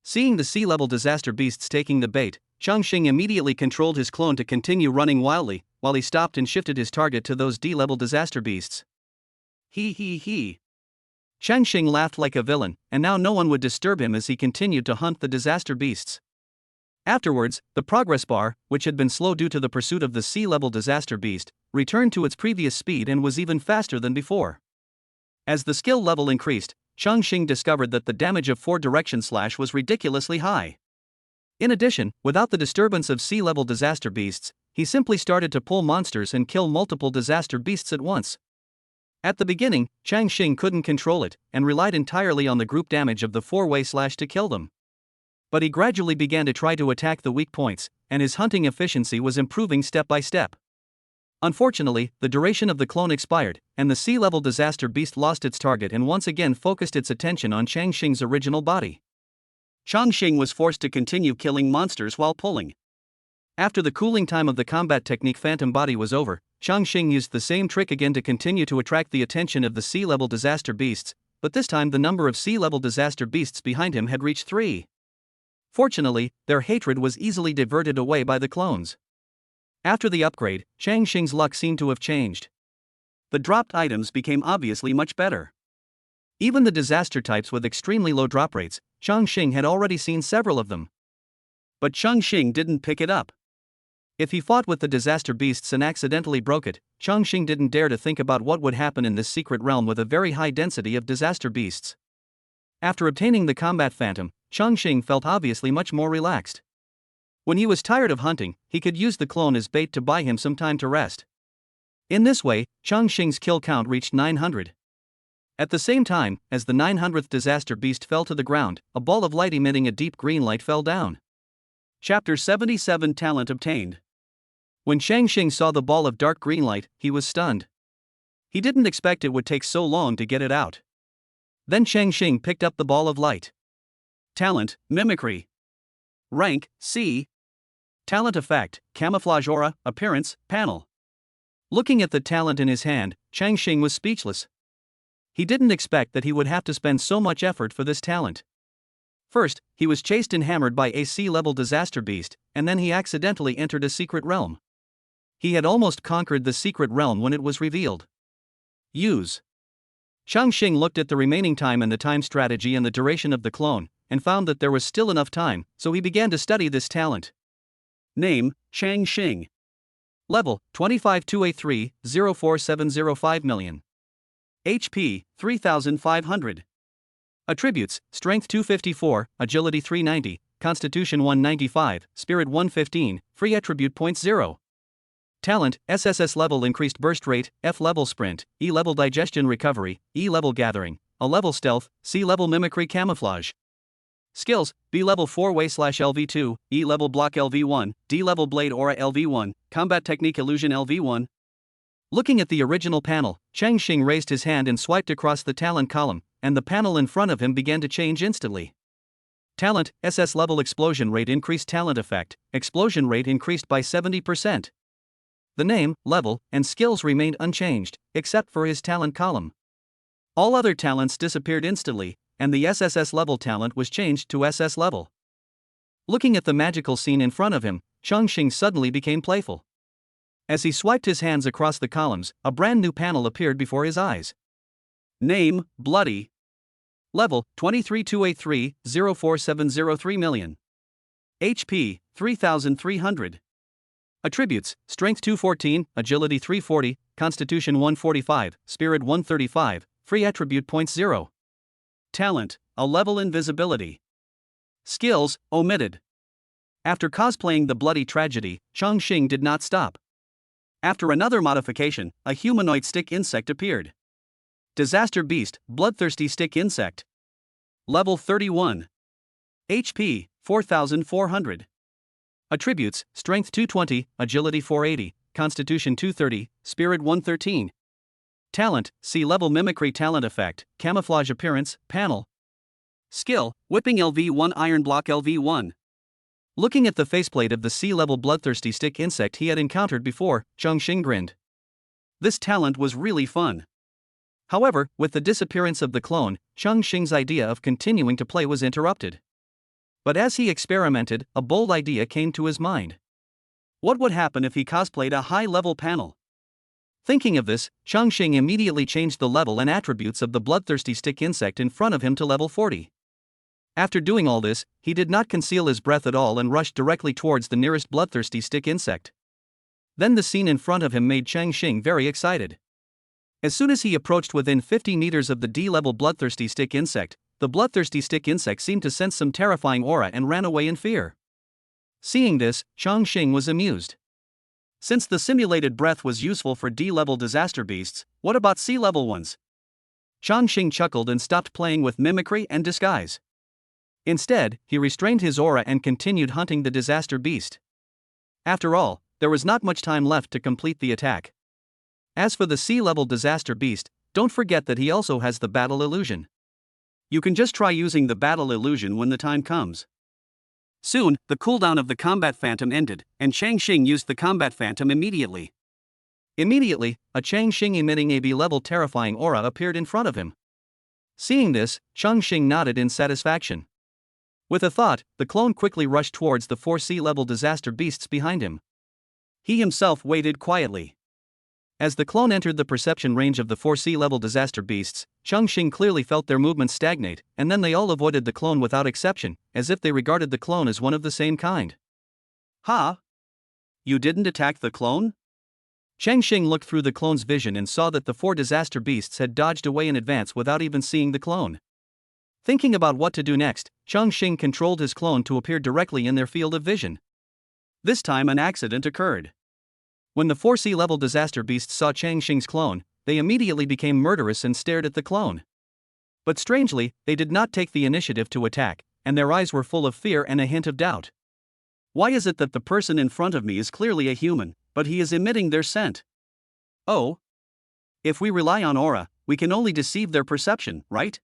Seeing the C-level disaster beasts taking the bait, Chongqing immediately controlled his clone to continue running wildly, while he stopped and shifted his target to those D-level disaster beasts. He. Chongqing laughed like a villain, and now no one would disturb him as he continued to hunt the disaster beasts. Afterwards, the progress bar, which had been slow due to the pursuit of the sea-level disaster beast, returned to its previous speed and was even faster than before. As the skill level increased, Chongqing discovered that the damage of 4-direction slash was ridiculously high. In addition, without the disturbance of sea-level disaster beasts, he simply started to pull monsters and kill multiple disaster beasts at once. At the beginning, Chongqing couldn't control it, and relied entirely on the group damage of the 4-way slash to kill them. But he gradually began to try to attack the weak points, and his hunting efficiency was improving step by step. Unfortunately, the duration of the clone expired, and the sea-level disaster beast lost its target and once again focused its attention on Chongqing's original body. Chongqing was forced to continue killing monsters while pulling. After the cooling time of the combat technique Phantom Body was over, Chongqing used the same trick again to continue to attract the attention of the sea-level disaster beasts, but this time the number of sea-level disaster beasts behind him had reached 3. Fortunately, their hatred was easily diverted away by the clones. After the upgrade, Chongqing's luck seemed to have changed. The dropped items became obviously much better. Even the disaster types with extremely low drop rates, Chongqing had already seen several of them. But Chongqing didn't pick it up. If he fought with the disaster beasts and accidentally broke it, Chongqing didn't dare to think about what would happen in this secret realm with a very high density of disaster beasts. After obtaining the combat phantom, Chongqing felt obviously much more relaxed. When he was tired of hunting, he could use the clone as bait to buy him some time to rest. In this way, Chongqing's kill count reached 900. At the same time, as the 900th disaster beast fell to the ground, a ball of light emitting a deep green light fell down. Chapter 77 Talent Obtained. When Chongqing saw the ball of dark green light, he was stunned. He didn't expect it would take so long to get it out. Then Chongqing picked up the ball of light. Talent, Mimicry. Rank, C. Talent Effect, Camouflage Aura, Appearance, Panel. Looking at the talent in his hand, Chongqing was speechless. He didn't expect that he would have to spend so much effort for this talent. First, he was chased and hammered by a sea-level disaster beast, and then he accidentally entered a secret realm. He had almost conquered the secret realm when it was revealed. Use. Chongqing looked at the remaining time and the time strategy and the duration of the clone, and found that there was still enough time, so he began to study this talent. Name, Chongqing. Level, 252A3, 04705 million. HP, 3500. Attributes, Strength 254, Agility 390, Constitution 195, Spirit 115, Free Attribute Points 0. Talent, SSS-level Increased Burst Rate, F-level Sprint, E-level Digestion Recovery, E-level Gathering, A-level Stealth, C-level Mimicry Camouflage. Skills, B-level 4-way/LV2, E-level Block LV1, D-level Blade Aura LV1, Combat Technique Illusion LV1. Looking at the original panel, Chongqing raised his hand and swiped across the talent column, and the panel in front of him began to change instantly. Talent, SS-level Explosion Rate Increased Talent Effect, Explosion Rate increased by 70%. The name, level, and skills remained unchanged, except for his talent column. All other talents disappeared instantly, and the SSS-level talent was changed to SS-level. Looking at the magical scene in front of him, Chongqing suddenly became playful. As he swiped his hands across the columns, a brand new panel appeared before his eyes. Name, Bloody. Level, 232A3, 04703 million. HP, 3300. Attributes, Strength 214, Agility 340, Constitution 145, Spirit 135, Free Attribute Points 0. Talent, A-level Invisibility. Skills, Omitted. After cosplaying the bloody tragedy, Chongqing did not stop. After another modification, a humanoid stick insect appeared. Disaster Beast, Bloodthirsty Stick Insect. Level 31. HP, 4400. Attributes, Strength 220, Agility 480, Constitution 230, Spirit 113. Talent, C-level Mimicry Talent Effect, Camouflage Appearance, Panel. Skill, Whipping LV1 Iron Block LV1. Looking at the faceplate of the sea-level bloodthirsty stick insect he had encountered before, Chongqing grinned. This talent was really fun. However, with the disappearance of the clone, Chongqing's idea of continuing to play was interrupted. But as he experimented, a bold idea came to his mind. What would happen if he cosplayed a high-level panel? Thinking of this, Chongqing immediately changed the level and attributes of the bloodthirsty stick insect in front of him to level 40. After doing all this, he did not conceal his breath at all and rushed directly towards the nearest bloodthirsty stick insect. Then the scene in front of him made Chongqing very excited. As soon as he approached within 50 meters of the D-level bloodthirsty stick insect, the bloodthirsty stick insect seemed to sense some terrifying aura and ran away in fear. Seeing this, Chongqing was amused. Since the simulated breath was useful for D-level disaster beasts, what about C-level ones? Chongqing chuckled and stopped playing with mimicry and disguise. Instead, he restrained his aura and continued hunting the disaster beast. After all, there was not much time left to complete the attack. As for the C-level disaster beast, don't forget that he also has the battle illusion. You can just try using the battle illusion when the time comes. Soon, the cooldown of the combat phantom ended, and Chongqing used the combat phantom immediately. Immediately, a Chongqing emitting a B-level terrifying aura appeared in front of him. Seeing this, Chongqing nodded in satisfaction. With a thought, the clone quickly rushed towards the 4 C-level disaster beasts behind him. He himself waited quietly. As the clone entered the perception range of the 4 C-level disaster beasts, Chongqing clearly felt their movements stagnate, and then they all avoided the clone without exception, as if they regarded the clone as one of the same kind. Ha! You didn't attack the clone? Chongqing looked through the clone's vision and saw that the 4 disaster beasts had dodged away in advance without even seeing the clone. Thinking about what to do next, Chongqing controlled his clone to appear directly in their field of vision. This time an accident occurred. When the 4 C-level disaster beasts saw Chongqing's clone, they immediately became murderous and stared at the clone. But strangely, they did not take the initiative to attack, and their eyes were full of fear and a hint of doubt. Why is it that the person in front of me is clearly a human, but he is emitting their scent? Oh. If we rely on aura, we can only deceive their perception, right?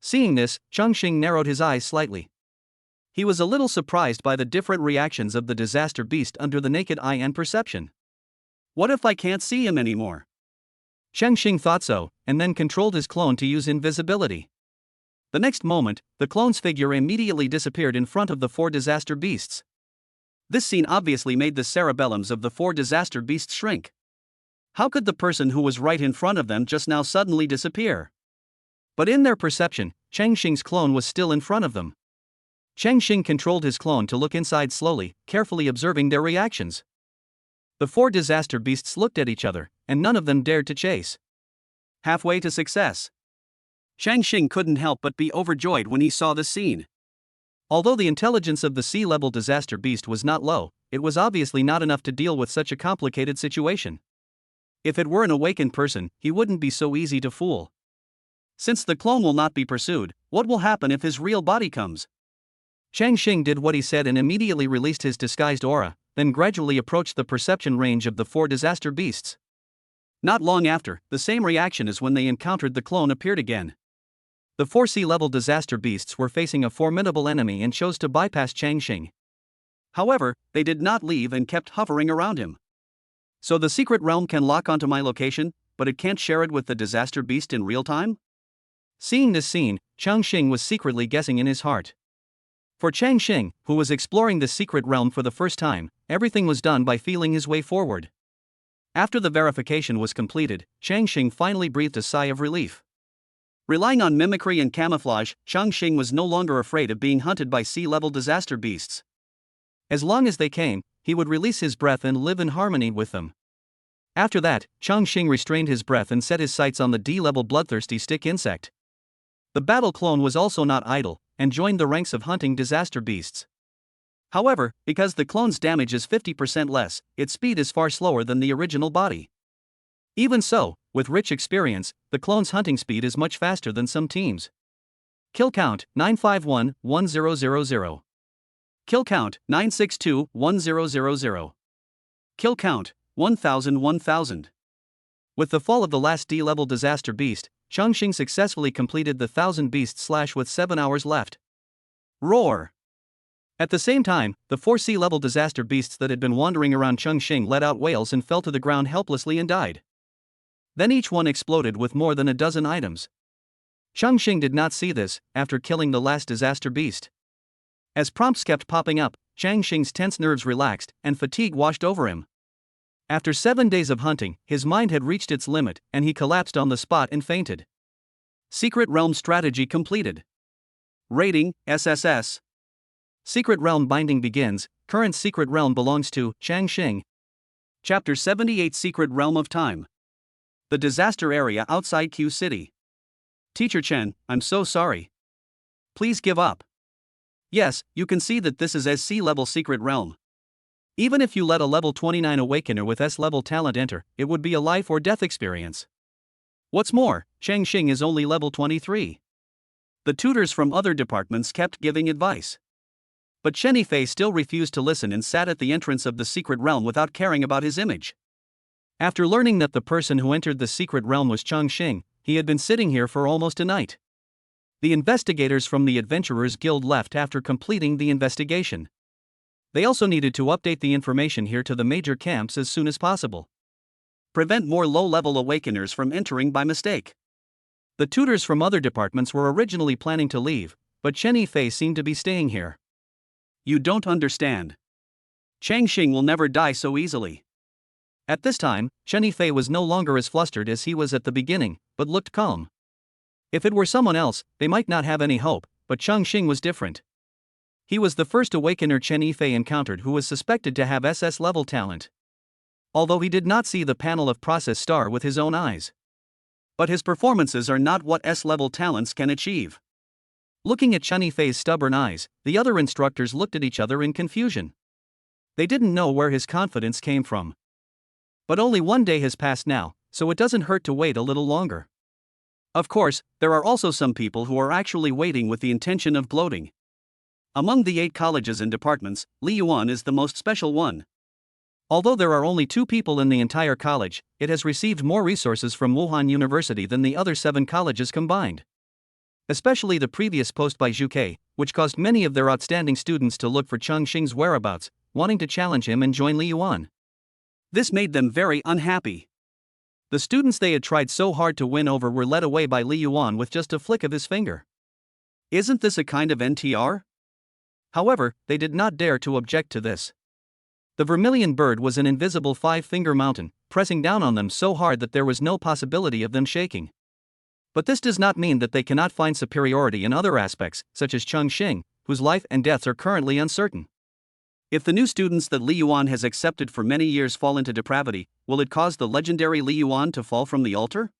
Seeing this, Chongqing narrowed his eyes slightly. He was a little surprised by the different reactions of the disaster beast under the naked eye and perception. What if I can't see him anymore? Chongqing thought so, and then controlled his clone to use invisibility. The next moment, the clone's figure immediately disappeared in front of the 4 disaster beasts. This scene obviously made the cerebellums of the 4 disaster beasts shrink. How could the person who was right in front of them just now suddenly disappear? But in their perception, Chongqing's clone was still in front of them. Chongqing controlled his clone to look inside slowly, carefully observing their reactions. The 4 disaster beasts looked at each other, and none of them dared to chase. Halfway to success. Chongqing couldn't help but be overjoyed when he saw the scene. Although the intelligence of the C-level disaster beast was not low, it was obviously not enough to deal with such a complicated situation. If it were an awakened person, he wouldn't be so easy to fool. Since the clone will not be pursued, what will happen if his real body comes? Chongqing did what he said and immediately released his disguised aura, then gradually approached the perception range of the 4 disaster beasts. Not long after, the same reaction as when they encountered the clone appeared again. The 4 C-level disaster beasts were facing a formidable enemy and chose to bypass Chongqing. However, they did not leave and kept hovering around him. So the secret realm can lock onto my location, but it can't share it with the disaster beast in real time? Seeing this scene, Chongqing was secretly guessing in his heart. For Chongqing, who was exploring the secret realm for the first time, everything was done by feeling his way forward. After the verification was completed, Chongqing finally breathed a sigh of relief. Relying on mimicry and camouflage, Chongqing was no longer afraid of being hunted by C-level disaster beasts. As long as they came, he would release his breath and live in harmony with them. After that, Chongqing restrained his breath and set his sights on the D-level bloodthirsty stick insect. The battle clone was also not idle, and joined the ranks of hunting disaster beasts. However, because the clone's damage is 50% less, its speed is far slower than the original body. Even so, with rich experience, the clone's hunting speed is much faster than some teams. Kill count 951-1000. Kill count 962-1000. Kill count 1000. With the fall of the last D-level disaster beast, Chongqing successfully completed the 1000 beasts / with 7 hours left. Roar! At the same time, the 4 C-level disaster beasts that had been wandering around Chongqing let out wails and fell to the ground helplessly and died. Then each one exploded with more than a dozen items. Chongqing did not see this after killing the last disaster beast. As prompts kept popping up, Chongqing's tense nerves relaxed and fatigue washed over him. After 7 days of hunting, his mind had reached its limit, and he collapsed on the spot and fainted. Secret Realm strategy completed. Rating, SSS. Secret Realm binding begins. Current Secret Realm belongs to Chongqing. Chapter 78 Secret Realm of Time. The disaster area outside Q City. Teacher Chen, I'm so sorry. Please give up. Yes, you can see that this is SC-level Secret Realm. Even if you let a level 29 Awakener with S-level talent enter, it would be a life or death experience. What's more, Chongqing is only level 23. The tutors from other departments kept giving advice. But Chen Yifei still refused to listen and sat at the entrance of the Secret Realm without caring about his image. After learning that the person who entered the Secret Realm was Chongqing, he had been sitting here for almost a night. The investigators from the Adventurers Guild left after completing the investigation. They also needed to update the information here to the major camps as soon as possible. Prevent more low-level Awakeners from entering by mistake. The tutors from other departments were originally planning to leave, but Chen Yifei seemed to be staying here. You don't understand. Chongqing will never die so easily. At this time, Chen Yifei was no longer as flustered as he was at the beginning, but looked calm. If it were someone else, they might not have any hope, but Chongqing was different. He was the first Awakener Chen Yifei encountered who was suspected to have SS-level talent. Although he did not see the panel of Process Star with his own eyes. But his performances are not what S-level talents can achieve. Looking at Chen Yifei's stubborn eyes, the other instructors looked at each other in confusion. They didn't know where his confidence came from. But only 1 day has passed now, so it doesn't hurt to wait a little longer. Of course, there are also some people who are actually waiting with the intention of gloating. Among the 8 colleges and departments, Li Yuan is the most special one. Although there are only 2 people in the entire college, it has received more resources from Wuhan University than the other 7 colleges combined. Especially the previous post by Zhu Ke, which caused many of their outstanding students to look for Chongqing's whereabouts, wanting to challenge him and join Li Yuan. This made them very unhappy. The students they had tried so hard to win over were led away by Li Yuan with just a flick of his finger. Isn't this a kind of NTR? However, they did not dare to object to this. The vermilion bird was an invisible 5-finger mountain, pressing down on them so hard that there was no possibility of them shaking. But this does not mean that they cannot find superiority in other aspects, such as Chongqing, whose life and deaths are currently uncertain. If the new students that Li Yuan has accepted for many years fall into depravity, will it cause the legendary Li Yuan to fall from the altar?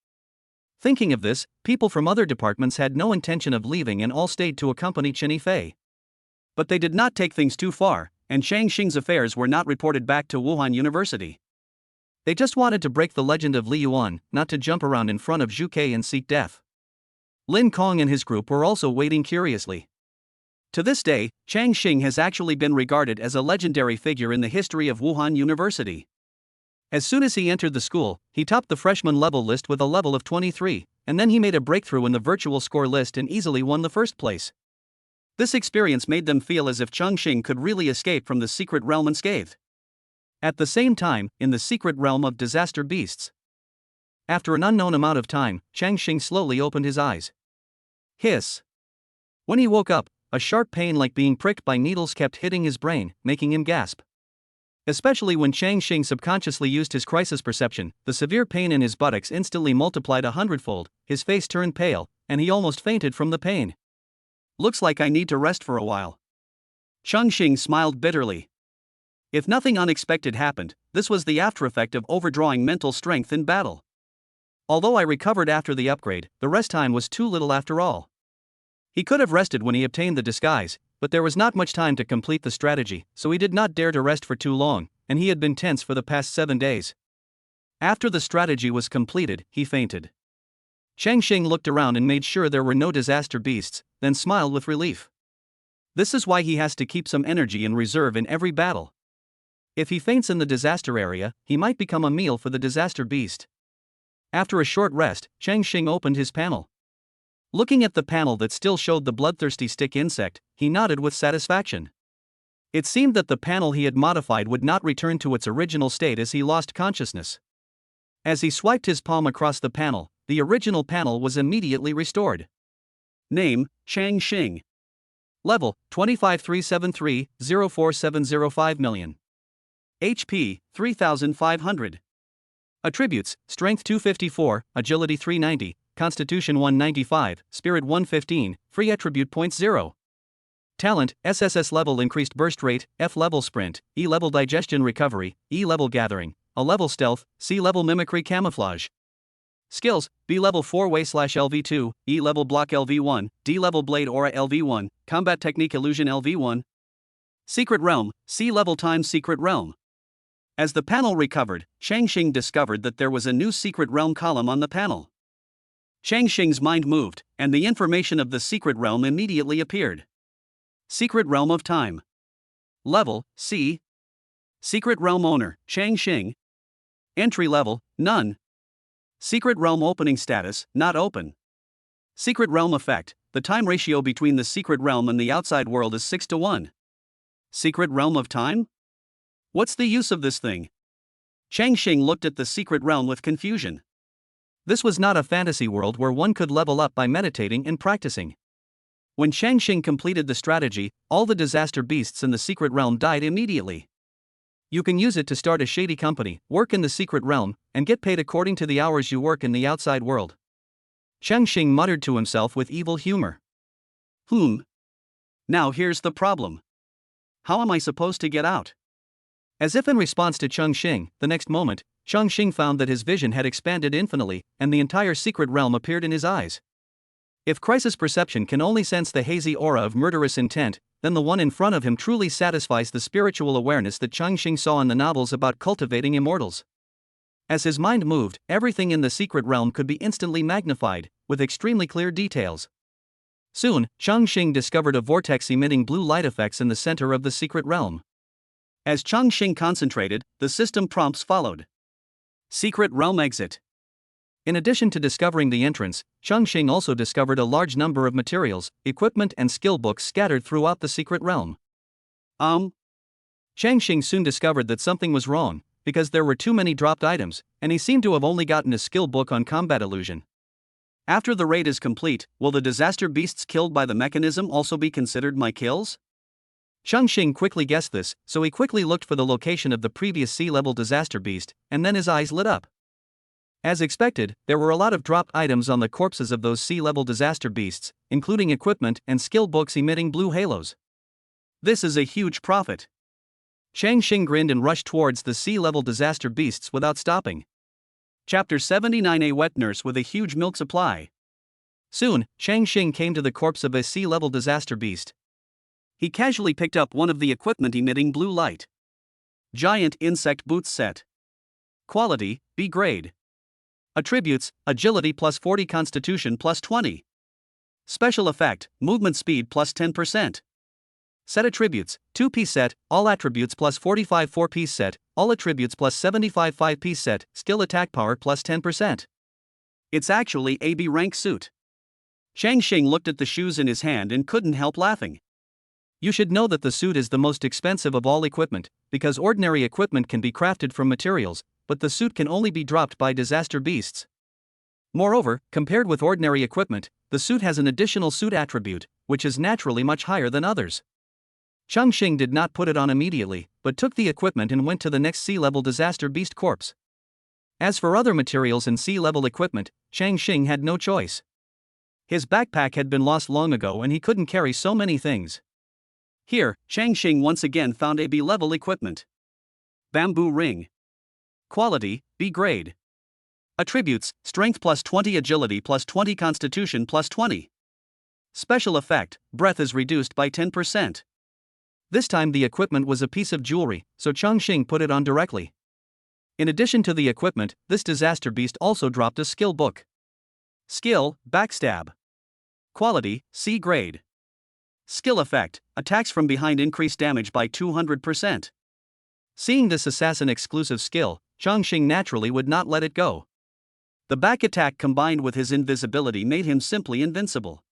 Thinking of this, people from other departments had no intention of leaving and all stayed to accompany Chen Yifei. But they did not take things too far, and Chongqing's affairs were not reported back to Wuhan University. They just wanted to break the legend of Li Yuan, not to jump around in front of Zhu Ke and seek death. Lin Kong and his group were also waiting curiously. To this day, Chongqing has actually been regarded as a legendary figure in the history of Wuhan University. As soon as he entered the school, he topped the freshman level list with a level of 23, and then he made a breakthrough in the virtual score list and easily won the first place. This experience made them feel as if Chongqing could really escape from the secret realm unscathed. At the same time, in the secret realm of disaster beasts. After an unknown amount of time, Chongqing slowly opened his eyes. Hiss. When he woke up, a sharp pain like being pricked by needles kept hitting his brain, making him gasp. Especially when Chongqing subconsciously used his crisis perception, the severe pain in his buttocks instantly multiplied 100-fold, his face turned pale, and he almost fainted from the pain. Looks like I need to rest for a while. Chongqing smiled bitterly. If nothing unexpected happened, this was the aftereffect of overdrawing mental strength in battle. Although I recovered after the upgrade, the rest time was too little after all. He could have rested when he obtained the disguise, but there was not much time to complete the strategy, so he did not dare to rest for too long, and he had been tense for the past 7 days. After the strategy was completed, he fainted. Chongqing looked around and made sure there were no disaster beasts, then smiled with relief. This is why he has to keep some energy in reserve in every battle. If he faints in the disaster area, he might become a meal for the disaster beast. After a short rest, Chongqing opened his panel. Looking at the panel that still showed the bloodthirsty stick insect, he nodded with satisfaction. It seemed that the panel he had modified would not return to its original state as he lost consciousness. As he swiped his palm across the panel, the original panel was immediately restored. Name, Chongqing. Level, 25373-04705 million. HP 3500. Attributes: Strength 254, Agility 390, Constitution 195, Spirit 115, Free Attribute points 0. Talent: SSS-level increased burst rate, F-level sprint, E-level digestion recovery, E-level gathering, A-level stealth, C-level mimicry camouflage. Skills: B-level 4-way/LV2, E-level block LV1, D-level blade aura LV1, combat technique illusion LV1. Secret realm, C-level times secret realm. As the panel recovered, Chongqing discovered that there was a new secret realm column on the panel. Chongqing's mind moved, and the information of the secret realm immediately appeared. Secret realm of time. Level, C. Secret realm owner, Chongqing. Entry level, none. Secret realm opening status, not open. Secret realm effect: the time ratio between the secret realm and the outside world is 6:1. Secret realm of time? What's the use of this thing? Chongqing looked at the secret realm with confusion. This was not a fantasy world where one could level up by meditating and practicing. When Chongqing completed the strategy, all the disaster beasts in the secret realm died immediately. You can use it to start a shady company, work in the secret realm, and get paid according to the hours you work in the outside world. Chongqing muttered to himself with evil humor. Now here's the problem. How am I supposed to get out? As if in response to Chongqing, the next moment, Chongqing found that his vision had expanded infinitely, and the entire secret realm appeared in his eyes. If crisis perception can only sense the hazy aura of murderous intent, then the one in front of him truly satisfies the spiritual awareness that Chongqing saw in the novels about cultivating immortals. As his mind moved, everything in the secret realm could be instantly magnified, with extremely clear details. Soon, Chongqing discovered a vortex emitting blue light effects in the center of the secret realm. As Chongqing concentrated, the system prompts followed. Secret realm exit. In addition to discovering the entrance, Chongqing also discovered a large number of materials, equipment and skill books scattered throughout the secret realm. Chongqing soon discovered that something was wrong, because there were too many dropped items, and he seemed to have only gotten a skill book on combat illusion. After the raid is complete, will the disaster beasts killed by the mechanism also be considered my kills? Chongqing quickly guessed this, so he quickly looked for the location of the previous C-level disaster beast, and then his eyes lit up. As expected, there were a lot of dropped items on the corpses of those C-level disaster beasts, including equipment and skill books emitting blue halos. This is a huge profit. Chongqing grinned and rushed towards the C-level disaster beasts without stopping. Chapter 79: A wet nurse with a huge milk supply. Soon, Chongqing came to the corpse of a C-level disaster beast. He casually picked up one of the equipment emitting blue light. Giant insect boots set. Quality, B grade. Attributes: Agility plus 40, Constitution plus 20. Special effect: Movement speed plus 10%. Set attributes: 2-piece set, all attributes plus 45 4-piece set, all attributes plus 75 5-piece set, skill attack power plus 10%. It's actually a B rank suit. Chongqing looked at the shoes in his hand and couldn't help laughing. You should know that the suit is the most expensive of all equipment, because ordinary equipment can be crafted from materials, but the suit can only be dropped by disaster beasts. Moreover, compared with ordinary equipment, the suit has an additional suit attribute, which is naturally much higher than others. Chongqing did not put it on immediately, but took the equipment and went to the next C-level disaster beast corpse. As for other materials and C-level equipment, Chongqing had no choice. His backpack had been lost long ago and he couldn't carry so many things. Here, Chongqing once again found a B-level equipment. Bamboo ring. Quality, B grade. Attributes: Strength plus 20, Agility plus 20, Constitution plus 20. Special effect: Breath is reduced by 10%. This time the equipment was a piece of jewelry, so Chongqing put it on directly. In addition to the equipment, this disaster beast also dropped a skill book. Skill: Backstab. Quality: C grade. Skill effect: Attacks from behind increase damage by 200%. Seeing this assassin-exclusive skill, Chongqing naturally would not let it go. The back attack combined with his invisibility made him simply invincible.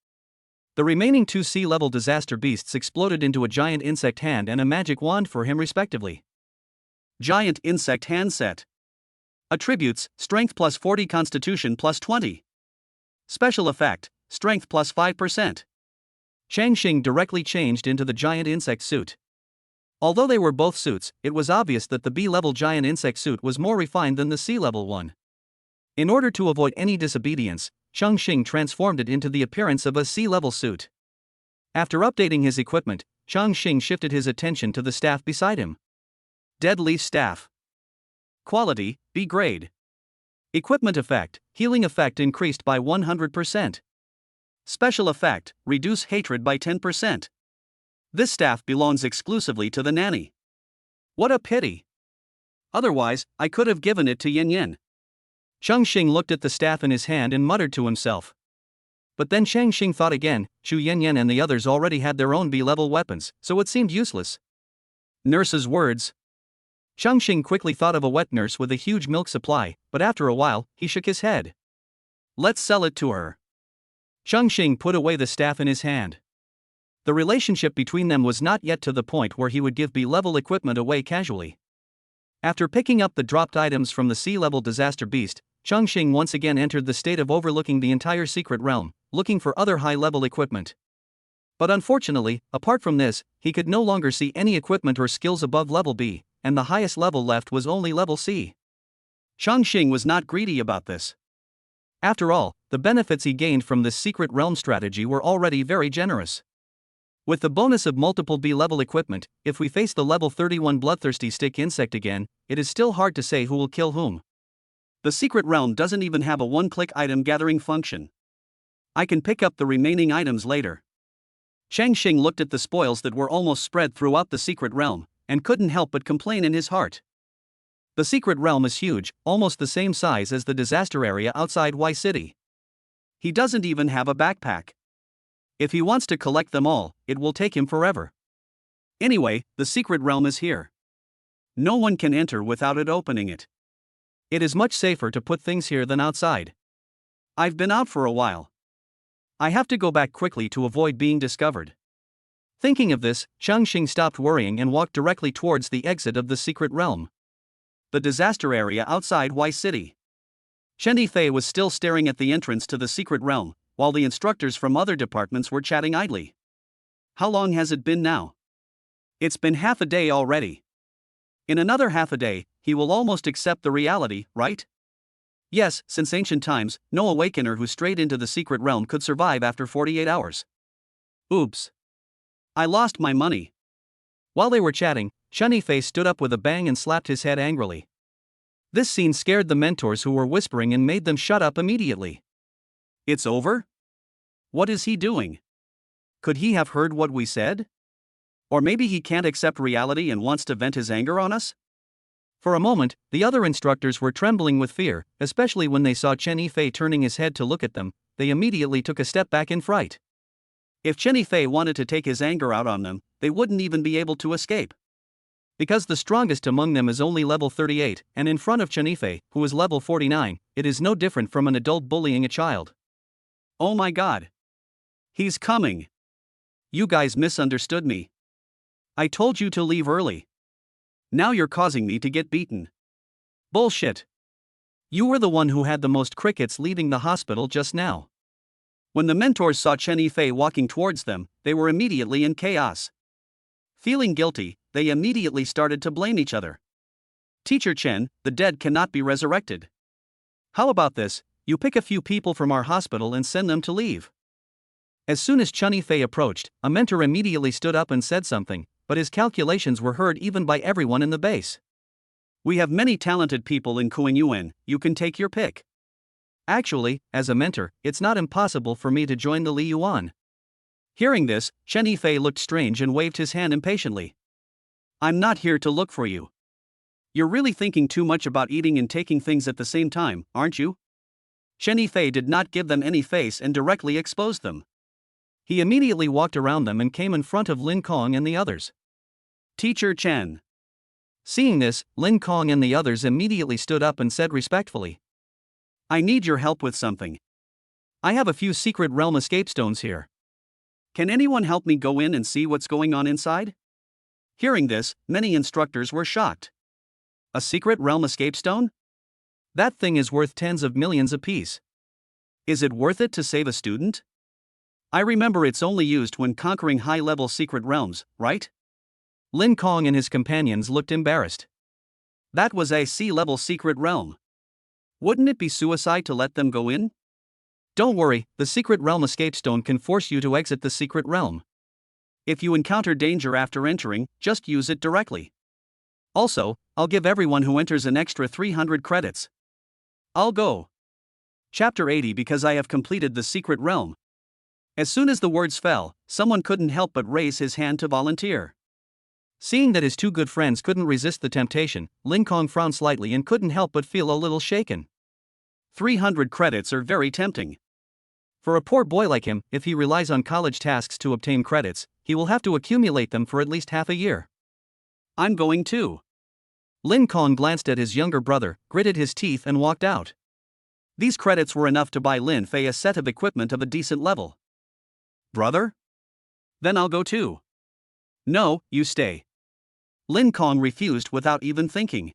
The remaining 2 C-level disaster beasts exploded into a giant insect hand and a magic wand for him respectively. Giant insect hand set. Attributes: Strength plus 40, Constitution plus 20. Special effect: Strength plus 5%. Chongqing directly changed into the giant insect suit. Although they were both suits, it was obvious that the B-level giant insect suit was more refined than the C-level one. In order to avoid any disobedience, Chongqing transformed it into the appearance of a C-level suit. After updating his equipment, Chongqing shifted his attention to the staff beside him. Dead Leaf Staff. Quality, B grade. Equipment effect, healing effect increased by 100%. Special effect, reduce hatred by 10%. This staff belongs exclusively to the nanny. What a pity. Otherwise, I could have given it to Yin Yin. Chongqing looked at the staff in his hand and muttered to himself. But then Changqing thought again. Chu Yin and the others already had their own B-level weapons, so it seemed useless. Nurse's words. Changqing quickly thought of a wet nurse with a huge milk supply, but after a while, he shook his head. Let's sell it to her. Changqing put away the staff in his hand. The relationship between them was not yet to the point where he would give B-level equipment away casually. After picking up the dropped items from the C-level disaster beast, Chongqing once again entered the state of overlooking the entire secret realm, looking for other high-level equipment. But unfortunately, apart from this, he could no longer see any equipment or skills above level B, and the highest level left was only level C. Chongqing was not greedy about this. After all, the benefits he gained from this secret realm strategy were already very generous. With the bonus of multiple B-level equipment, if we face the level 31 bloodthirsty stick insect again, it is still hard to say who will kill whom. The secret realm doesn't even have a one-click item gathering function. I can pick up the remaining items later. Changqing looked at the spoils that were almost spread throughout the secret realm, and couldn't help but complain in his heart. The secret realm is huge, almost the same size as the disaster area outside Y City. He doesn't even have a backpack. If he wants to collect them all, it will take him forever. Anyway, the secret realm is here. No one can enter without it opening it. It is much safer to put things here than outside. I've been out for a while. I have to go back quickly to avoid being discovered. Thinking of this, Chongqing stopped worrying and walked directly towards the exit of the secret realm. The disaster area outside Y City. Chen Yifei was still staring at the entrance to the secret realm, while the instructors from other departments were chatting idly. How long has it been now? It's been half a day already. In another half a day, he will almost accept the reality, right? Yes, since ancient times, no awakener who strayed into the secret realm could survive after 48 hours. Oops. I lost my money. While they were chatting, Chen Yifei stood up with a bang and slapped his head angrily. This scene scared the mentors who were whispering and made them shut up immediately. It's over? What is he doing? Could he have heard what we said? Or maybe he can't accept reality and wants to vent his anger on us? For a moment, the other instructors were trembling with fear, especially when they saw Chen Yifei turning his head to look at them. They immediately took a step back in fright. If Chen Yifei wanted to take his anger out on them, they wouldn't even be able to escape. Because the strongest among them is only level 38, and in front of Chen Yifei, who is level 49, it is no different from an adult bullying a child. Oh my god. He's coming. You guys misunderstood me. I told you to leave early. Now you're causing me to get beaten. Bullshit. You were the one who had the most crickets leaving the hospital just now. When the mentors saw Chen Yifei walking towards them, they were immediately in chaos. Feeling guilty, they immediately started to blame each other. Teacher Chen, the dead cannot be resurrected. How about this, you pick a few people from our hospital and send them to leave. As soon as Chen Yifei approached, a mentor immediately stood up and said something, but his calculations were heard even by everyone in the base. We have many talented people in Kuan-Yuan, you can take your pick. Actually, as a mentor, it's not impossible for me to join the Li Yuan. Hearing this, Chen Yifei looked strange and waved his hand impatiently. I'm not here to look for you. You're really thinking too much about eating and taking things at the same time, aren't you? Chen Yifei did not give them any face and directly exposed them. He immediately walked around them and came in front of Lin Kong and the others. Teacher Chen. Seeing this, Lin Kong and the others immediately stood up and said respectfully, I need your help with something. I have a few secret realm escape stones here. Can anyone help me go in and see what's going on inside? Hearing this, many instructors were shocked. A secret realm escape stone? That thing is worth tens of millions apiece. Is it worth it to save a student? I remember it's only used when conquering high-level secret realms, right? Lin Kong and his companions looked embarrassed. That was a sea-level secret realm. Wouldn't it be suicide to let them go in? Don't worry, the secret realm escape stone can force you to exit the secret realm. If you encounter danger after entering, just use it directly. Also, I'll give everyone who enters an extra 300 credits. I'll go. Chapter 80 because I have completed the secret realm. As soon as the words fell, someone couldn't help but raise his hand to volunteer. Seeing that his two good friends couldn't resist the temptation, Lin Kong frowned slightly and couldn't help but feel a little shaken. 300 credits are very tempting. For a poor boy like him, if he relies on college tasks to obtain credits, he will have to accumulate them for at least half a year. I'm going too. Lin Kong glanced at his younger brother, gritted his teeth and walked out. These credits were enough to buy Lin Fei a set of equipment of a decent level. Brother? Then I'll go too. No, you stay. Lin Kong refused without even thinking.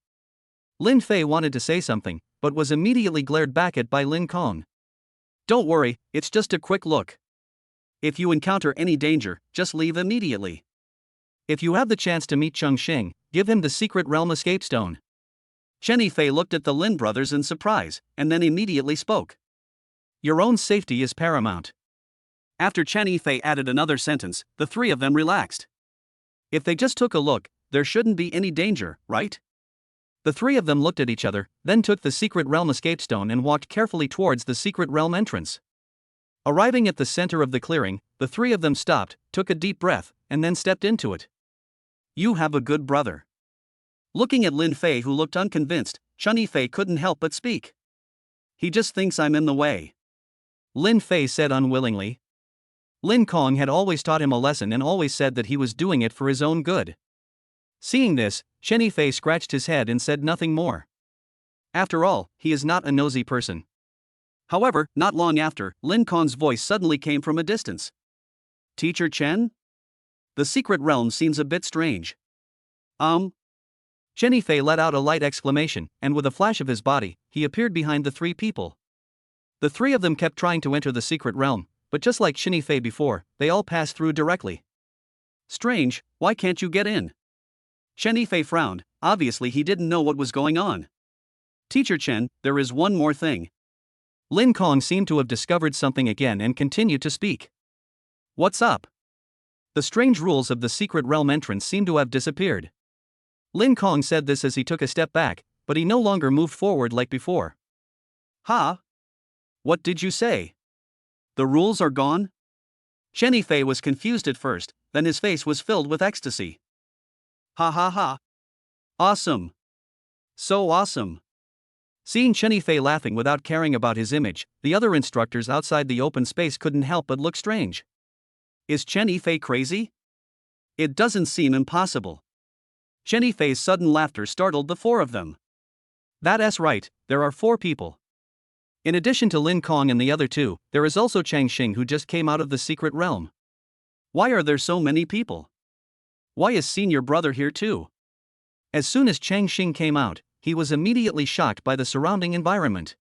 Lin Fei wanted to say something, but was immediately glared back at by Lin Kong. Don't worry, it's just a quick look. If you encounter any danger, just leave immediately. If you have the chance to meet Chongqing, give him the secret realm escape stone. Chen Fei looked at the Lin brothers in surprise, and then immediately spoke. Your own safety is paramount. After Chen Fei added another sentence, the three of them relaxed. If they just took a look, there shouldn't be any danger, right? The three of them looked at each other, then took the secret realm escape stone and walked carefully towards the secret realm entrance. Arriving at the center of the clearing, the three of them stopped, took a deep breath, and then stepped into it. You have a good brother. Looking at Lin Fei, who looked unconvinced, Chen Fei couldn't help but speak. He just thinks I'm in the way. Lin Fei said unwillingly. Lin Kong had always taught him a lesson and always said that he was doing it for his own good. Seeing this, Chen Fei scratched his head and said nothing more. After all, he is not a nosy person. However, not long after, Lin Kong's voice suddenly came from a distance. Teacher Chen? The secret realm seems a bit strange. Chen Fei let out a light exclamation, and with a flash of his body, he appeared behind the three people. The three of them kept trying to enter the secret realm, but just like Chen Fei before, they all passed through directly. Strange, why can't you get in? Chen Fei frowned, obviously he didn't know what was going on. Teacher Chen, there is one more thing. Lin Kong seemed to have discovered something again and continued to speak. What's up? The strange rules of the secret realm entrance seem to have disappeared. Lin Kong said this as he took a step back, but he no longer moved forward like before. Huh? What did you say? The rules are gone? Chen Fei was confused at first, then his face was filled with ecstasy. Ha ha ha. Awesome. So awesome. Seeing Chen Fei laughing without caring about his image, the other instructors outside the open space couldn't help but look strange. Is Chen Fei crazy? It doesn't seem impossible. Chen Fei's sudden laughter startled the four of them. That's right, there are 4 people. In addition to Lin Kong and the other 2, there is also Chongqing who just came out of the secret realm. Why are there so many people? Why is senior brother here too? As soon as Chongqing came out, he was immediately shocked by the surrounding environment.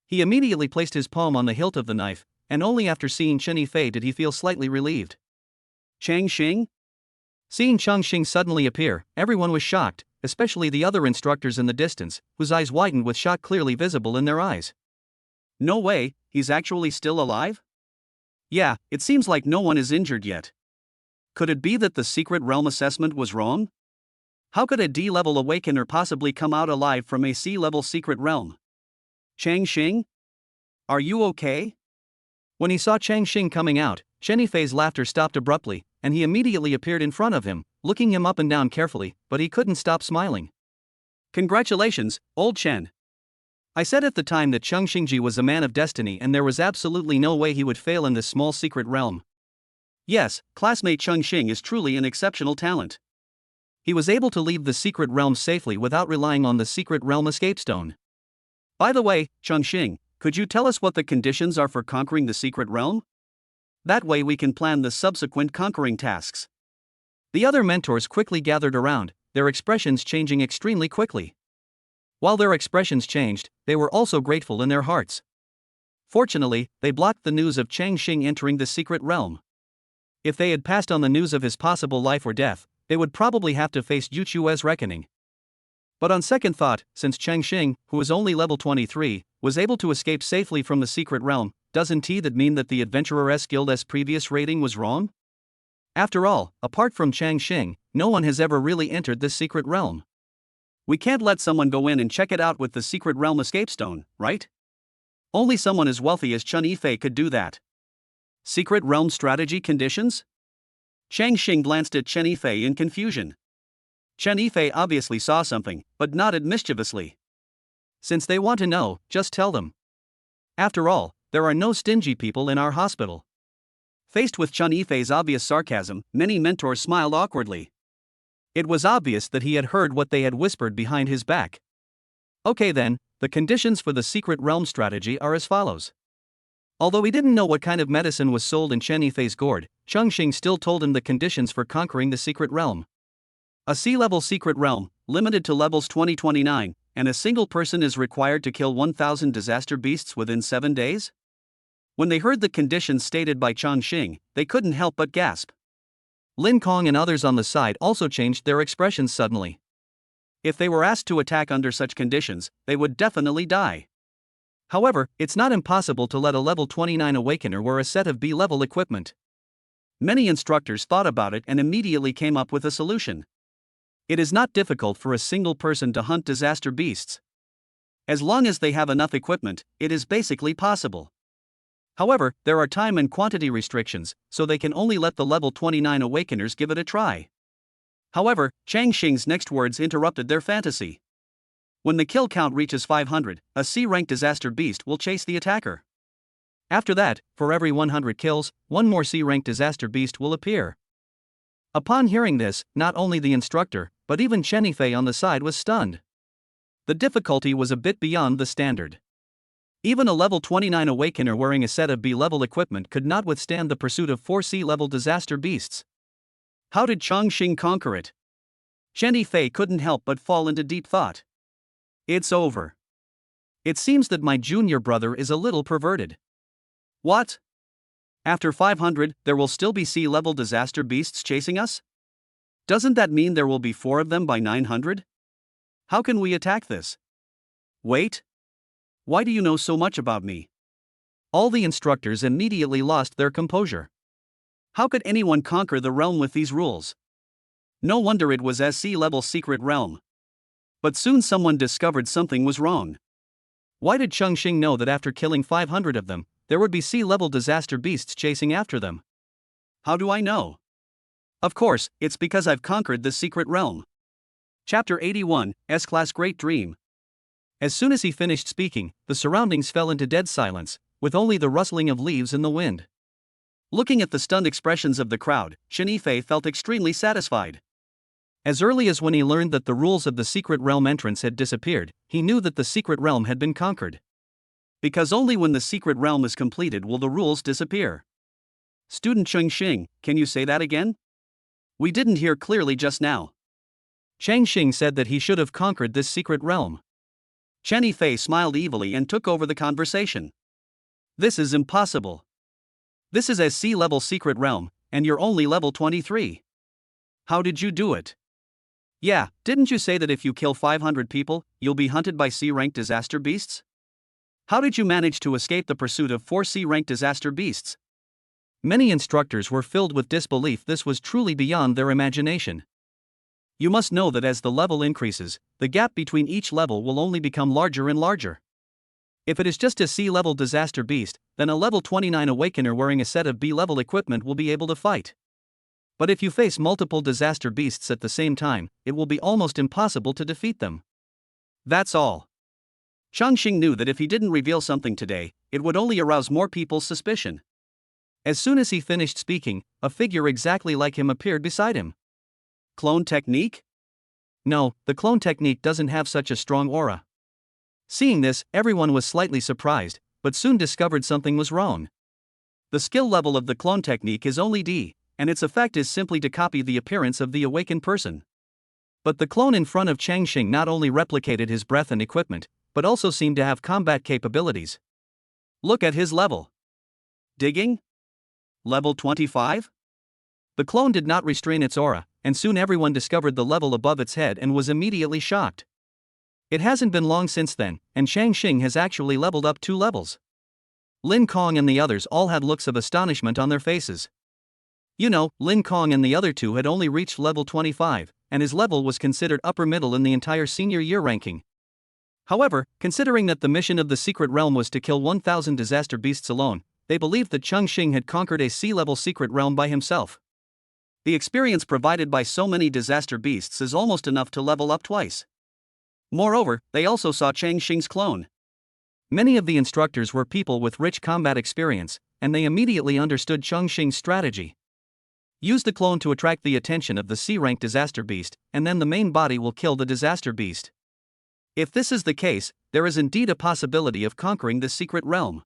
He immediately placed his palm on the hilt of the knife, and only after seeing Chen Fei did he feel slightly relieved. Chongqing? Seeing Chongqing suddenly appear, everyone was shocked, especially the other instructors in the distance, whose eyes widened with shock clearly visible in their eyes. No way, he's actually still alive? Yeah, it seems like no one is injured yet. Could it be that the secret realm assessment was wrong? How could a D-level awakener possibly come out alive from a C-level secret realm? Chongqing? Are you okay? When he saw Chongqing coming out, Chen Fei's laughter stopped abruptly, and he immediately appeared in front of him, looking him up and down carefully, but he couldn't stop smiling. Congratulations, old Chen. I said at the time that Chongqing was a man of destiny and there was absolutely no way he would fail in this small secret realm. Yes, classmate Chongqing is truly an exceptional talent. He was able to leave the secret realm safely without relying on the secret realm escape stone. By the way, Chongqing, could you tell us what the conditions are for conquering the secret realm? That way we can plan the subsequent conquering tasks. The other mentors quickly gathered around, their expressions changing extremely quickly. While their expressions changed, they were also grateful in their hearts. Fortunately, they blocked the news of Chongqing entering the secret realm. If they had passed on the news of his possible life or death, they would probably have to face Yuchu's reckoning. But on second thought, since Chongqing, who is only level 23, was able to escape safely from the secret realm, doesn't that mean that the Adventurer's Guild's previous rating was wrong? After all, apart from Chongqing, no one has ever really entered this secret realm. We can't let someone go in and check it out with the secret realm escape stone, right? Only someone as wealthy as Chongqing could do that. Secret realm strategy conditions? Chongqing glanced at Chongqing in confusion. Chongqing obviously saw something, but nodded mischievously. Since they want to know, just tell them. After all, there are no stingy people in our hospital. Faced with Chongqing's obvious sarcasm, many mentors smiled awkwardly. It was obvious that he had heard what they had whispered behind his back. Okay then, the conditions for the secret realm strategy are as follows. Although he didn't know what kind of medicine was sold in Chongqing's gourd, Chongqing still told him the conditions for conquering the secret realm. A C-level secret realm, limited to levels 2029, and a single person is required to kill 1,000 disaster beasts within 7 days? When they heard the conditions stated by Chongqing, they couldn't help but gasp. Lin Kong and others on the side also changed their expressions suddenly. If they were asked to attack under such conditions, they would definitely die. However, it's not impossible to let a level 29 awakener wear a set of B-level equipment. Many instructors thought about it and immediately came up with a solution. It is not difficult for a single person to hunt disaster beasts. As long as they have enough equipment, it is basically possible. However, there are time and quantity restrictions, so they can only let the level 29 awakeners give it a try. However, Chongqing's next words interrupted their fantasy. When the kill count reaches 500, a C-rank disaster beast will chase the attacker. After that, for every 100 kills, one more C-rank disaster beast will appear. Upon hearing this, not only the instructor, but even Chongqing on the side was stunned. The difficulty was a bit beyond the standard. Even a level 29 awakener wearing a set of B-level equipment could not withstand the pursuit of 4 C-level disaster beasts. How did Chongqing conquer it? Chongqing couldn't help but fall into deep thought. It's over. It seems that my junior brother is a little perverted. What? After 500, there will still be C-level disaster beasts chasing us? Doesn't that mean there will be 4 of them by 900? How can we attack this? Wait. Why do you know so much about me? All the instructors immediately lost their composure. How could anyone conquer the realm with these rules? No wonder it was a C-level secret realm. But soon someone discovered something was wrong. Why did Chongqing know that after killing 500 of them, there would be C-level disaster beasts chasing after them? How do I know? Of course, it's because I've conquered this secret realm. Chapter 81, S-Class Great Dream. As soon as he finished speaking, the surroundings fell into dead silence, with only the rustling of leaves in the wind. Looking at the stunned expressions of the crowd, Chongqing felt extremely satisfied. As early as when he learned that the rules of the secret realm entrance had disappeared, he knew that the secret realm had been conquered. Because only when the secret realm is completed will the rules disappear. Student Chongqing, can you say that again? We didn't hear clearly just now. Chongqing said that he should have conquered this secret realm. Chongqing smiled evilly and took over the conversation. This is impossible. This is a C-level secret realm, and you're only level 23. How did you do it? Yeah, didn't you say that if you kill 500 people, you'll be hunted by C-rank disaster beasts? How did you manage to escape the pursuit of 4 C-rank disaster beasts? Many instructors were filled with disbelief. This was truly beyond their imagination. You must know that as the level increases, the gap between each level will only become larger and larger. If it is just a C-level disaster beast, then a level 29 awakener wearing a set of B-level equipment will be able to fight. But if you face multiple disaster beasts at the same time, it will be almost impossible to defeat them. That's all. Chongqing knew that if he didn't reveal something today, it would only arouse more people's suspicion. As soon as he finished speaking, a figure exactly like him appeared beside him. Clone technique? No, the clone technique doesn't have such a strong aura. Seeing this, everyone was slightly surprised, but soon discovered something was wrong. The skill level of the clone technique is only D, and its effect is simply to copy the appearance of the awakened person. But the clone in front of Chongqing not only replicated his breath and equipment, but also seemed to have combat capabilities. Look at his level. Digging? Level 25? The clone did not restrain its aura, and soon everyone discovered the level above its head and was immediately shocked. It hasn't been long since then, and Chongqing has actually leveled up 2 levels. Lin Kong and the others all had looks of astonishment on their faces. You know, Lin Kong and the other 2 had only reached level 25, and his level was considered upper middle in the entire senior year ranking. However, considering that the mission of the secret realm was to kill 1,000 disaster beasts alone, they believed that Chongqing had conquered a sea-level secret realm by himself. The experience provided by so many disaster beasts is almost enough to level up twice. Moreover, they also saw Chongqing's clone. Many of the instructors were people with rich combat experience, and they immediately understood Chongqing's strategy. Use the clone to attract the attention of the C-rank disaster beast, and then the main body will kill the disaster beast. If this is the case, there is indeed a possibility of conquering the secret realm.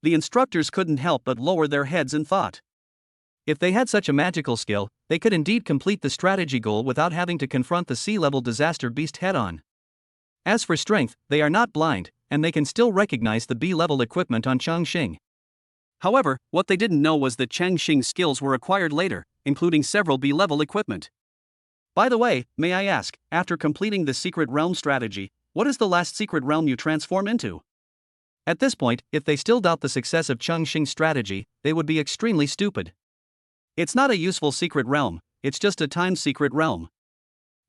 The instructors couldn't help but lower their heads in thought. If they had such a magical skill, they could indeed complete the strategy goal without having to confront the sea-level disaster beast head-on. As for strength, they are not blind, and they can still recognize the B-level equipment on Chongqing. However, what they didn't know was that Chongqing's skills were acquired later, including several B-level equipment. By the way, may I ask, after completing the secret realm strategy, what is the last secret realm you transform into? At this point, if they still doubt the success of Chongqing's strategy, they would be extremely stupid. It's not a useful secret realm, it's just a time secret realm.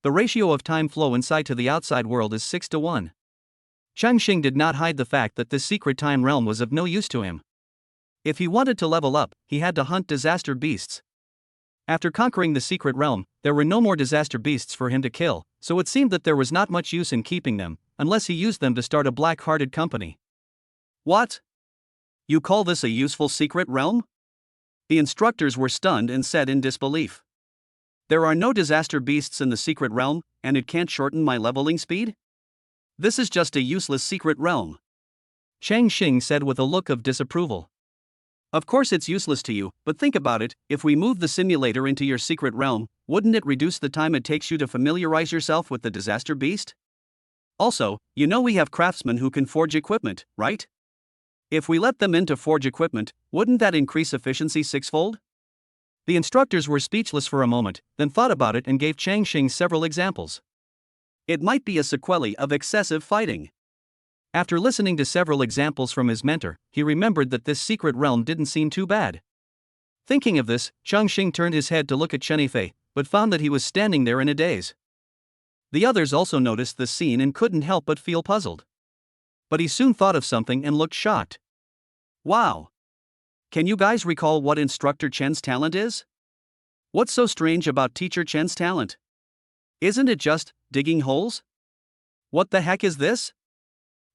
The ratio of time flow inside to the outside world is 6:1. Chongqing did not hide the fact that this secret time realm was of no use to him. If he wanted to level up, he had to hunt disaster beasts. After conquering the secret realm, there were no more disaster beasts for him to kill, so it seemed that there was not much use in keeping them, unless he used them to start a black-hearted company. What? You call this a useful secret realm? The instructors were stunned and said in disbelief. There are no disaster beasts in the secret realm, and it can't shorten my leveling speed? This is just a useless secret realm. Chongqing said with a look of disapproval. Of course it's useless to you, but think about it, if we move the simulator into your secret realm, wouldn't it reduce the time it takes you to familiarize yourself with the disaster beast? Also, you know we have craftsmen who can forge equipment, right? If we let them in to forge equipment, wouldn't that increase efficiency 6-fold? The instructors were speechless for a moment, then thought about it and gave Chongqing several examples. It might be a sequelae of excessive fighting. After listening to several examples from his mentor, he remembered that this secret realm didn't seem too bad. Thinking of this, Chongqing turned his head to look at Chenife, but found that he was standing there in a daze. The others also noticed the scene and couldn't help but feel puzzled. But he soon thought of something and looked shocked. Wow! Can you guys recall what Instructor Chen's talent is? What's so strange about Teacher Chen's talent? Isn't it just digging holes? What the heck is this?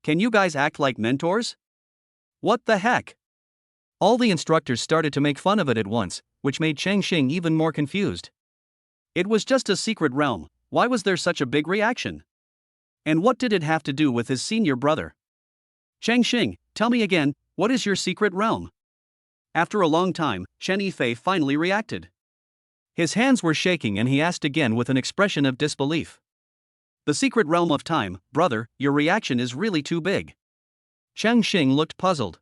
Can you guys act like mentors? What the heck? All the instructors started to make fun of it at once, which made Chongqing even more confused. It was just a secret realm, why was there such a big reaction? And what did it have to do with his senior brother? Chongqing, tell me again, what is your secret realm? After a long time, Chen Yifei finally reacted. His hands were shaking and he asked again with an expression of disbelief. The secret realm of time, brother, your reaction is really too big. Chongqing looked puzzled.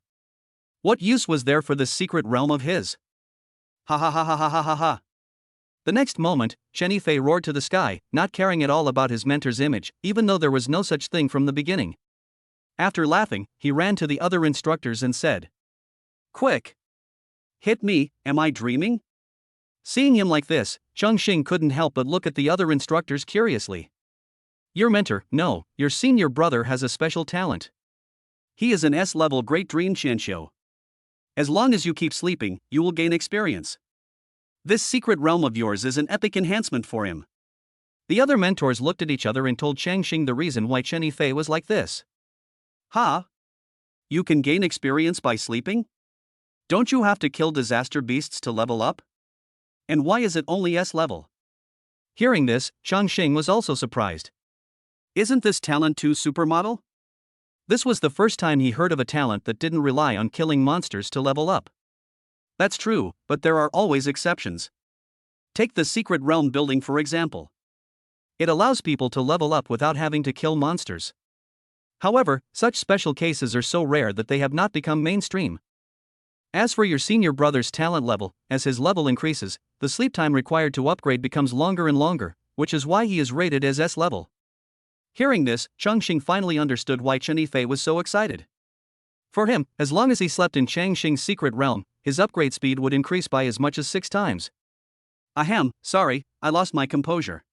What use was there for this secret realm of his? Ha ha ha ha ha ha ha ha. The next moment, Chen Yifei roared to the sky, not caring at all about his mentor's image, even though there was no such thing from the beginning. After laughing, he ran to the other instructors and said, "Quick! Hit me, am I dreaming?" Seeing him like this, Chongqing couldn't help but look at the other instructors curiously. Your mentor, no, your senior brother has a special talent. He is an S-level Great Dream Qianxiu. As long as you keep sleeping, you will gain experience. This secret realm of yours is an epic enhancement for him. The other mentors looked at each other and told Chongqing the reason why Chen Yifei was like this. Ha! You can gain experience by sleeping? Don't you have to kill disaster beasts to level up? And why is it only S-level? Hearing this, Chongqing was also surprised. Isn't this talent too supermodel? This was the first time he heard of a talent that didn't rely on killing monsters to level up. That's true, but there are always exceptions. Take the secret realm building for example. It allows people to level up without having to kill monsters. However, such special cases are so rare that they have not become mainstream. As for your senior brother's talent level, as his level increases, the sleep time required to upgrade becomes longer and longer, which is why he is rated as S-level. Hearing this, Chongqing finally understood why Chen Yifei was so excited. For him, as long as he slept in Changqing's secret realm, his upgrade speed would increase by as much as 6 times. Ahem, sorry, I lost my composure.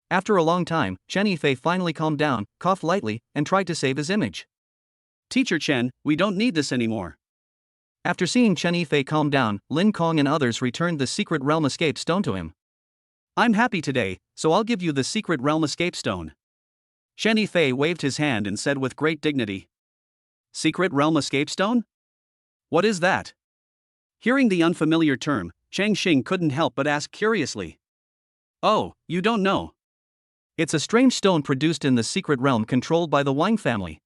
After a long time, Chen Yifei finally calmed down, coughed lightly, and tried to save his image. Teacher Chen, we don't need this anymore. After seeing Chen Yifei calm down, Lin Kong and others returned the secret realm escape stone to him. I'm happy today, so I'll give you the secret realm escape stone. Chen Yifei waved his hand and said with great dignity. Secret realm escape stone? What is that? Hearing the unfamiliar term, Chongqing couldn't help but ask curiously. Oh, you don't know? It's a strange stone produced in the secret realm controlled by the Wang family.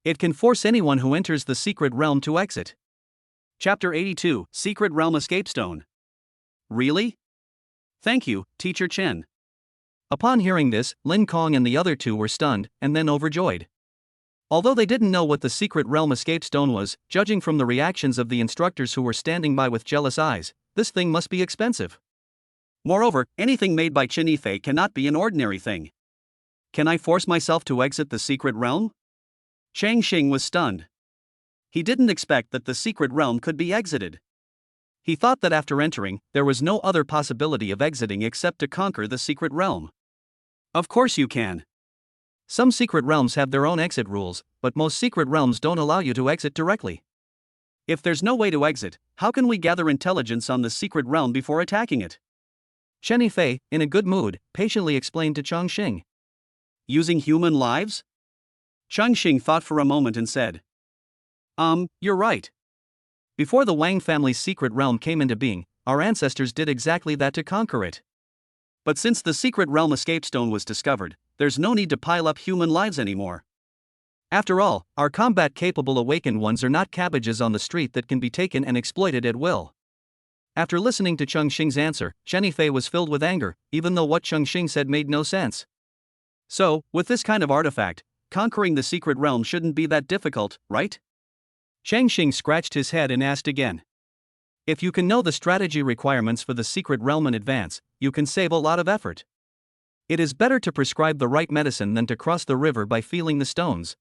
It can force anyone who enters the secret realm to exit. Chapter 82, Secret Realm Escape Stone. Really? Thank you, Teacher Chen. Upon hearing this, Lin Kong and the other two were stunned, and then overjoyed. Although they didn't know what the secret realm escape stone was, judging from the reactions of the instructors who were standing by with jealous eyes, this thing must be expensive. Moreover, anything made by Chen Yifei cannot be an ordinary thing. Can I force myself to exit the secret realm? Chongqing was stunned. He didn't expect that the secret realm could be exited. He thought that after entering, there was no other possibility of exiting except to conquer the secret realm. Of course you can. Some secret realms have their own exit rules, but most secret realms don't allow you to exit directly. If there's no way to exit, how can we gather intelligence on the secret realm before attacking it? Chen Yifei, in a good mood, patiently explained to Chongqing. Using human lives? Chongqing thought for a moment and said. You're right. Before the Wang family's secret realm came into being, our ancestors did exactly that to conquer it. But since the secret realm escape stone was discovered, there's no need to pile up human lives anymore. After all, our combat-capable awakened ones are not cabbages on the street that can be taken and exploited at will. After listening to Chongqing's answer, Chen Yifei was filled with anger, even though what Chongqing said made no sense. So, with this kind of artifact, conquering the secret realm shouldn't be that difficult, right? Chongqing scratched his head and asked again. If you can know the strategy requirements for the secret realm in advance, you can save a lot of effort. It is better to prescribe the right medicine than to cross the river by feeling the stones.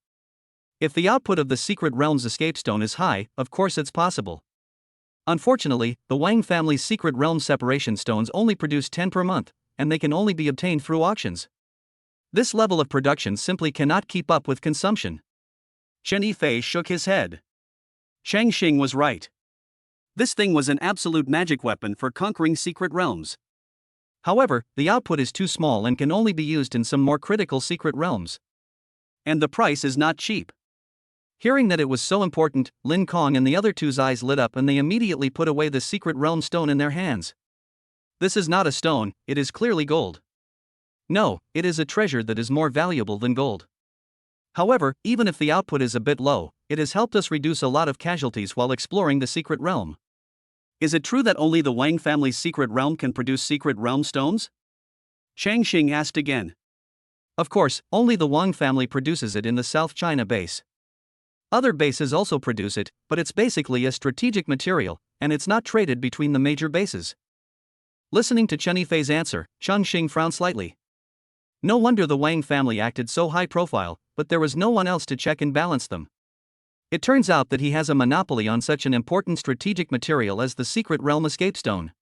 If the output of the secret realm's escape stone is high, of course it's possible. Unfortunately, the Wang family's secret realm separation stones only produce 10 per month, and they can only be obtained through auctions. This level of production simply cannot keep up with consumption. Chen Yifei shook his head. Chongqing was right. This thing was an absolute magic weapon for conquering secret realms. However, the output is too small and can only be used in some more critical secret realms. And the price is not cheap. Hearing that it was so important, Lin Kong and the other two's eyes lit up and they immediately put away the secret realm stone in their hands. This is not a stone, it is clearly gold. No, it is a treasure that is more valuable than gold. However, even if the output is a bit low, it has helped us reduce a lot of casualties while exploring the secret realm. Is it true that only the Wang family's secret realm can produce secret realm stones? Chongqing asked again. Of course, only the Wang family produces it in the South China base. Other bases also produce it, but it's basically a strategic material, and it's not traded between the major bases. Listening to Chen Yifei's answer, Chongqing frowned slightly. No wonder the Wang family acted so high profile, but there was no one else to check and balance them. It turns out that he has a monopoly on such an important strategic material as the secret realm escape stone.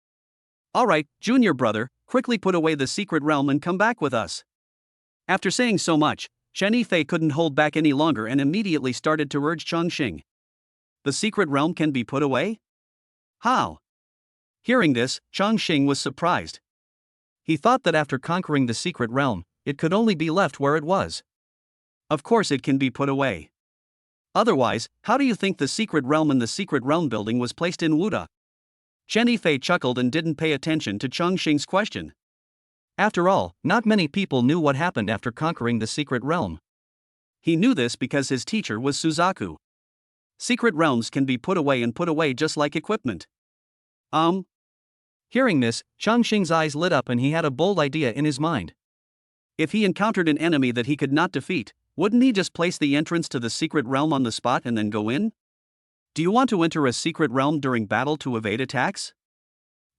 Alright, junior brother, quickly put away the secret realm and come back with us. After saying so much, Chen Yifei couldn't hold back any longer and immediately started to urge Chongqing. The secret realm can be put away? How? Hearing this, Chongqing was surprised. He thought that after conquering the secret realm, it could only be left where it was. Of course it can be put away. Otherwise, how do you think the secret realm in the secret realm building was placed in Wuda? Chen Yifei chuckled and didn't pay attention to Chongqing's question. After all, not many people knew what happened after conquering the secret realm. He knew this because his teacher was Suzaku. Secret realms can be put away just like equipment. Hearing this, Chongqing's eyes lit up and he had a bold idea in his mind. If he encountered an enemy that he could not defeat, wouldn't he just place the entrance to the secret realm on the spot and then go in? Do you want to enter a secret realm during battle to evade attacks?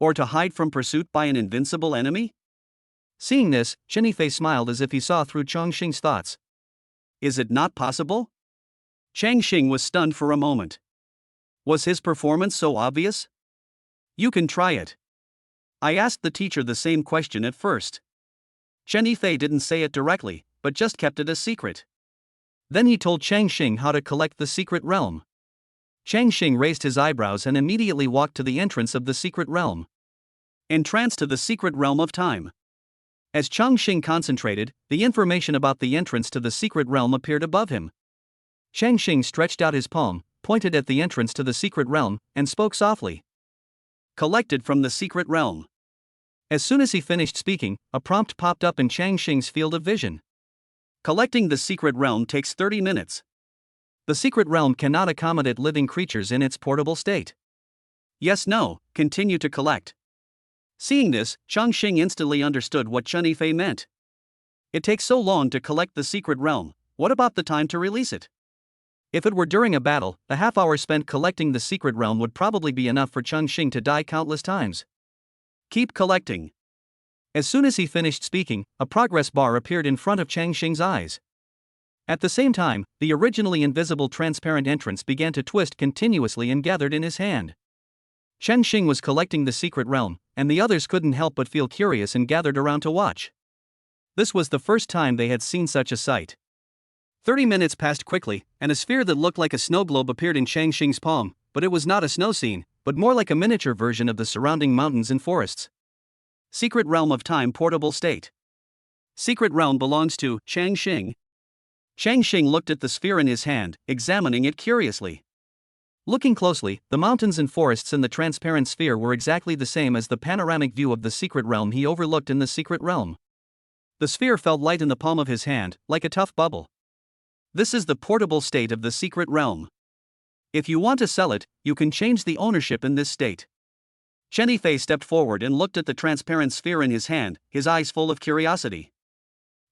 Or to hide from pursuit by an invincible enemy? Seeing this, Chen Yifei smiled as if he saw through Chongqing's thoughts. Is it not possible? Changqing was stunned for a moment. Was his performance so obvious? You can try it. I asked the teacher the same question at first. Chen Yifei didn't say it directly, but just kept it a secret. Then he told Changqing how to collect the secret realm. Changqing raised his eyebrows and immediately walked to the entrance of the secret realm. Entrance to the secret realm of time. As Chongqing concentrated, the information about the entrance to the secret realm appeared above him. Changqing stretched out his palm, pointed at the entrance to the secret realm, and spoke softly. Collected from the secret realm. As soon as he finished speaking, a prompt popped up in Changqing's field of vision. Collecting the secret realm takes 30 minutes. The secret realm cannot accommodate living creatures in its portable state. Yes, no, continue to collect. Seeing this, Chongqing instantly understood what Chen Yifei meant. It takes so long to collect the secret realm, what about the time to release it? If it were during a battle, the half hour spent collecting the secret realm would probably be enough for Chongqing to die countless times. Keep collecting. As soon as he finished speaking, a progress bar appeared in front of Changqing's eyes. At the same time, the originally invisible transparent entrance began to twist continuously and gathered in his hand. Changqing was collecting the secret realm, and the others couldn't help but feel curious and gathered around to watch. This was the first time they had seen such a sight. 30 minutes passed quickly, and a sphere that looked like a snow globe appeared in Changqing's palm, but it was not a snow scene, but more like a miniature version of the surrounding mountains and forests. Secret Realm of Time Portable State. Secret Realm belongs to Changqing. Changqing looked at the sphere in his hand, examining it curiously. Looking closely, the mountains and forests in the transparent sphere were exactly the same as the panoramic view of the secret realm he overlooked in the secret realm. The sphere felt light in the palm of his hand, like a tough bubble. This is the portable state of the secret realm. If you want to sell it, you can change the ownership in this state. Chen Yifei stepped forward and looked at the transparent sphere in his hand, his eyes full of curiosity.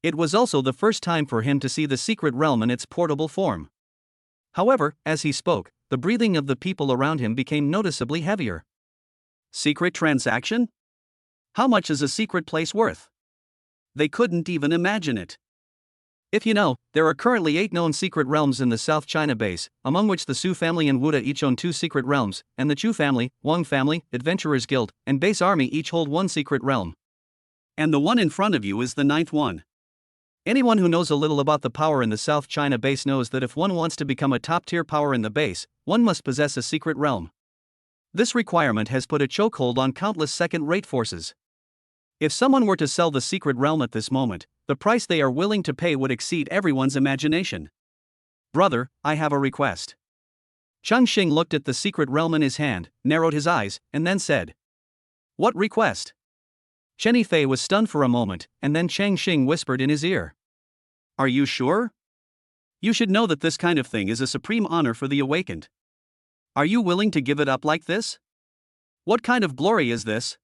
It was also the first time for him to see the secret realm in its portable form. However, as he spoke, the breathing of the people around him became noticeably heavier. Secret transaction? How much is a secret place worth? They couldn't even imagine it. If you know, there are currently 8 known secret realms in the South China base, among which the Su family and Wuda each own 2 secret realms, and the Chu family, Wang family, Adventurers Guild, and Base Army each hold 1 secret realm. And the one in front of you is the 9th one. Anyone who knows a little about the power in the South China base knows that if one wants to become a top-tier power in the base, one must possess a secret realm. This requirement has put a chokehold on countless second-rate forces. If someone were to sell the secret realm at this moment, the price they are willing to pay would exceed everyone's imagination. Brother, I have a request. Chongqing looked at the secret realm in his hand, narrowed his eyes, and then said, What request? Chen Yifei was stunned for a moment, and then Changqing whispered in his ear. Are you sure? You should know that this kind of thing is a supreme honor for the awakened. Are you willing to give it up like this? What kind of glory is this?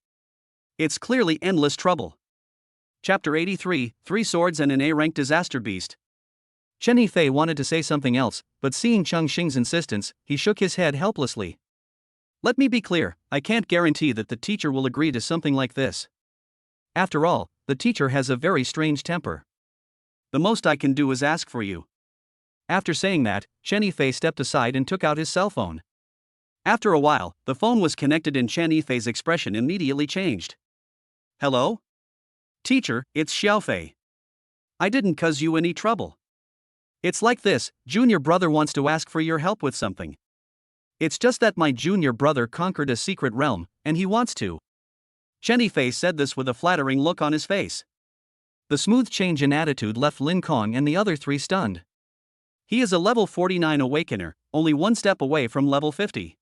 It's clearly endless trouble. Chapter 83, 3 Swords and an A-rank Disaster Beast. Chen Yifei wanted to say something else, but seeing Chongqing's insistence, he shook his head helplessly. Let me be clear, I can't guarantee that the teacher will agree to something like this. After all, the teacher has a very strange temper. The most I can do is ask for you. After saying that, Chen Yifei stepped aside and took out his cell phone. After a while, the phone was connected and Chen Yifei's expression immediately changed. Hello? Teacher, it's Xiaofei. I didn't cause you any trouble. It's like this, junior brother wants to ask for your help with something. It's just that my junior brother conquered a secret realm, and he wants to. Chen Yifei said this with a flattering look on his face. The smooth change in attitude left Lin Kong and the other 3 stunned. He is a level 49 awakener, only 1 step away from level 50.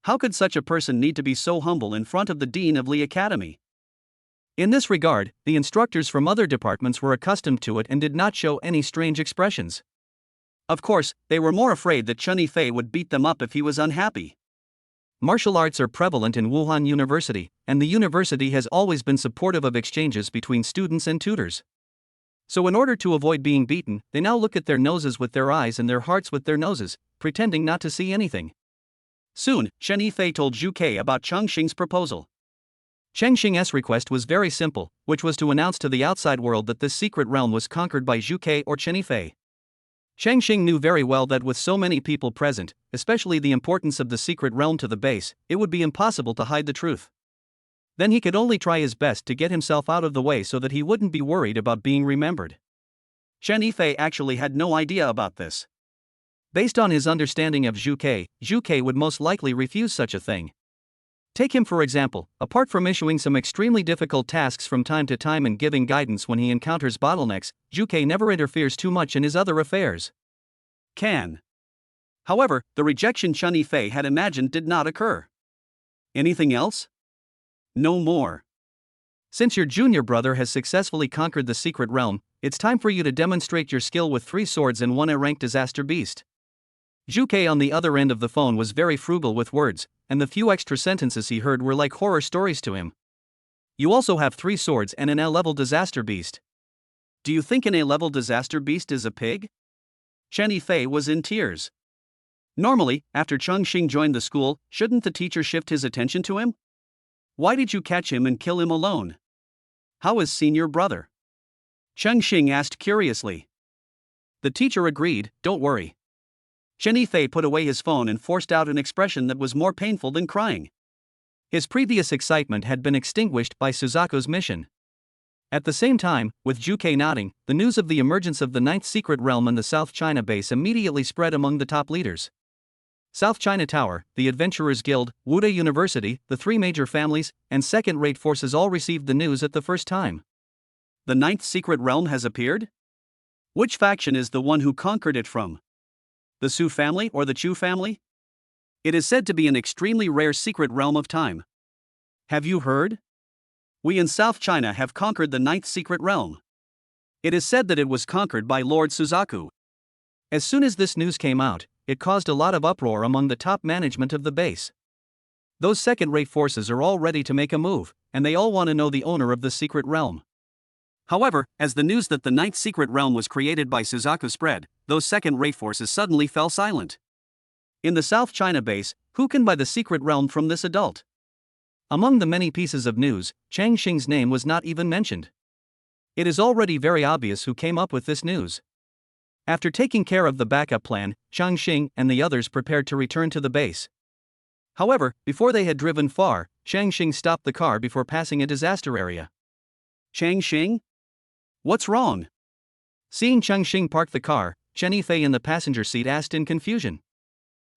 How could such a person need to be so humble in front of the Dean of Li Academy? In this regard, the instructors from other departments were accustomed to it and did not show any strange expressions. Of course, they were more afraid that Chen Yifei would beat them up if he was unhappy. Martial arts are prevalent in Wuhan University, and the university has always been supportive of exchanges between students and tutors. So in order to avoid being beaten, they now look at their noses with their eyes and their hearts with their noses, pretending not to see anything. Soon, Chen Yifei told Zhu Ke about Chongqing's proposal. Chongqing's request was very simple, which was to announce to the outside world that this secret realm was conquered by Zhu Ke or Chen Yifei. Chongqing knew very well that with so many people present, especially the importance of the secret realm to the base, it would be impossible to hide the truth. Then he could only try his best to get himself out of the way so that he wouldn't be worried about being remembered. Chen Yifei actually had no idea about this. Based on his understanding of Zhu Ke would most likely refuse such a thing. Take him for example, apart from issuing some extremely difficult tasks from time to time and giving guidance when he encounters bottlenecks, Zhu Ke never interferes too much in his other affairs. However, the rejection Chen Yifei had imagined did not occur. Anything else? No more. Since your junior brother has successfully conquered the secret realm, it's time for you to demonstrate your skill with 3 swords and 1 A-rank disaster beast. Zhu Ke on the other end of the phone was very frugal with words, and the few extra sentences he heard were like horror stories to him. You also have 3 swords and an A-level disaster beast. Do you think an A-level disaster beast is a pig? Chen Yifei was in tears. Normally, after Chongqing joined the school, shouldn't the teacher shift his attention to him? Why did you catch him and kill him alone? How is senior brother? Chongqing asked curiously. The teacher agreed, don't worry. Chen Yifei put away his phone and forced out an expression that was more painful than crying. His previous excitement had been extinguished by Suzaku's mission. At the same time, with Zhu Ke nodding, the news of the emergence of the 9th secret realm in the South China base immediately spread among the top leaders. South China Tower, the Adventurers Guild, Wuda University, the 3 major families, and second-rate forces all received the news at the first time. The 9th secret realm has appeared? Which faction is the one who conquered it from? The Su family or the Chu family? It is said to be an extremely rare secret realm of time. Have you heard? We in South China have conquered the 9th secret realm. It is said that it was conquered by Lord Suzaku. As soon as this news came out, it caused a lot of uproar among the top management of the base. Those second-rate forces are all ready to make a move, and they all want to know the owner of the secret realm. However, as the news that the 9th secret realm was created by Suzaku spread, those second-rate forces suddenly fell silent. In the South China base, who can buy the secret realm from this adult? Among the many pieces of news, Chongqing's name was not even mentioned. It is already very obvious who came up with this news. After taking care of the backup plan, Chongqing and the others prepared to return to the base. However, before they had driven far, Chongqing stopped the car before passing a disaster area. Chongqing? What's wrong? Seeing Chongqing park the car, Chen Yifei in the passenger seat asked in confusion.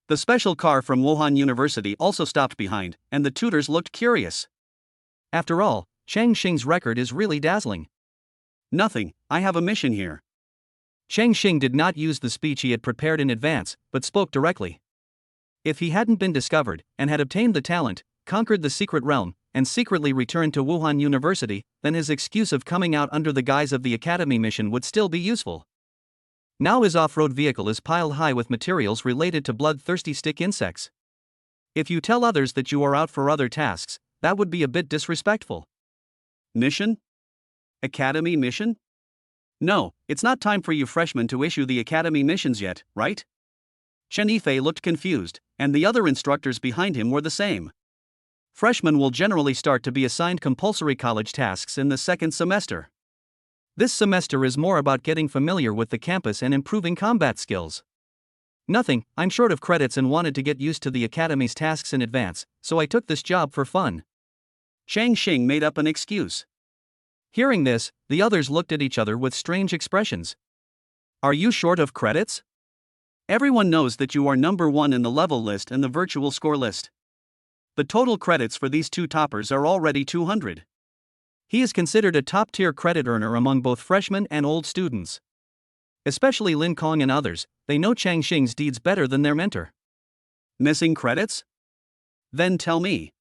The special car from Wuhan University also stopped behind, and the tutors looked curious. After all, Chongqing's record is really dazzling. Nothing, I have a mission here. Chongqing did not use the speech he had prepared in advance, but spoke directly. If he hadn't been discovered, and had obtained the talent, conquered the secret realm, and secretly returned to Wuhan University, then his excuse of coming out under the guise of the academy mission would still be useful. Now his off-road vehicle is piled high with materials related to bloodthirsty stick insects. If you tell others that you are out for other tasks, that would be a bit disrespectful. Mission? Academy mission? No, it's not time for you freshmen to issue the academy missions yet, right? Chen Yifei looked confused, and the other instructors behind him were the same. Freshmen will generally start to be assigned compulsory college tasks in the 2nd semester. This semester is more about getting familiar with the campus and improving combat skills. Nothing, I'm short of credits and wanted to get used to the academy's tasks in advance, so I took this job for fun. Chongqing made up an excuse. Hearing this, the others looked at each other with strange expressions. Are you short of credits? Everyone knows that you are number 1 in the level list and the virtual score list. The total credits for these 2 toppers are already 200. He is considered a top-tier credit earner among both freshmen and old students. Especially Lin Kong and others, they know Chongqing's deeds better than their mentor. Missing credits? Then tell me.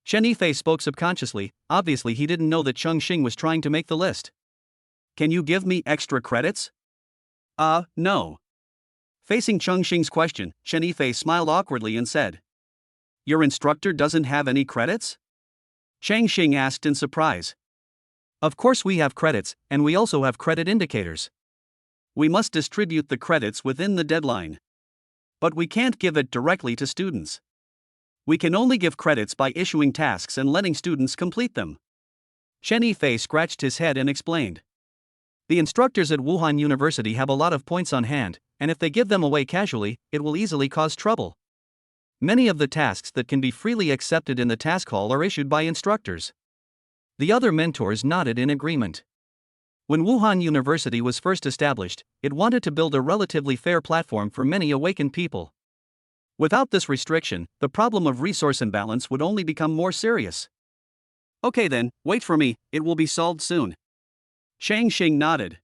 Chen Yifei spoke subconsciously, obviously he didn't know that Chongqing was trying to make the list. Can you give me extra credits? No. Facing Chongqing's question, Chen Yifei smiled awkwardly and said, Your instructor doesn't have any credits? Chongqing asked in surprise. Of course we have credits, and we also have credit indicators. We must distribute the credits within the deadline. But we can't give it directly to students. We can only give credits by issuing tasks and letting students complete them. Chen Yifei scratched his head and explained. The instructors at Wuhan University have a lot of points on hand, and if they give them away casually, it will easily cause trouble. Many of the tasks that can be freely accepted in the task hall are issued by instructors. The other mentors nodded in agreement. When Wuhan University was first established, it wanted to build a relatively fair platform for many awakened people. Without this restriction, the problem of resource imbalance would only become more serious. Okay then, wait for me, it will be solved soon. Chongqing nodded.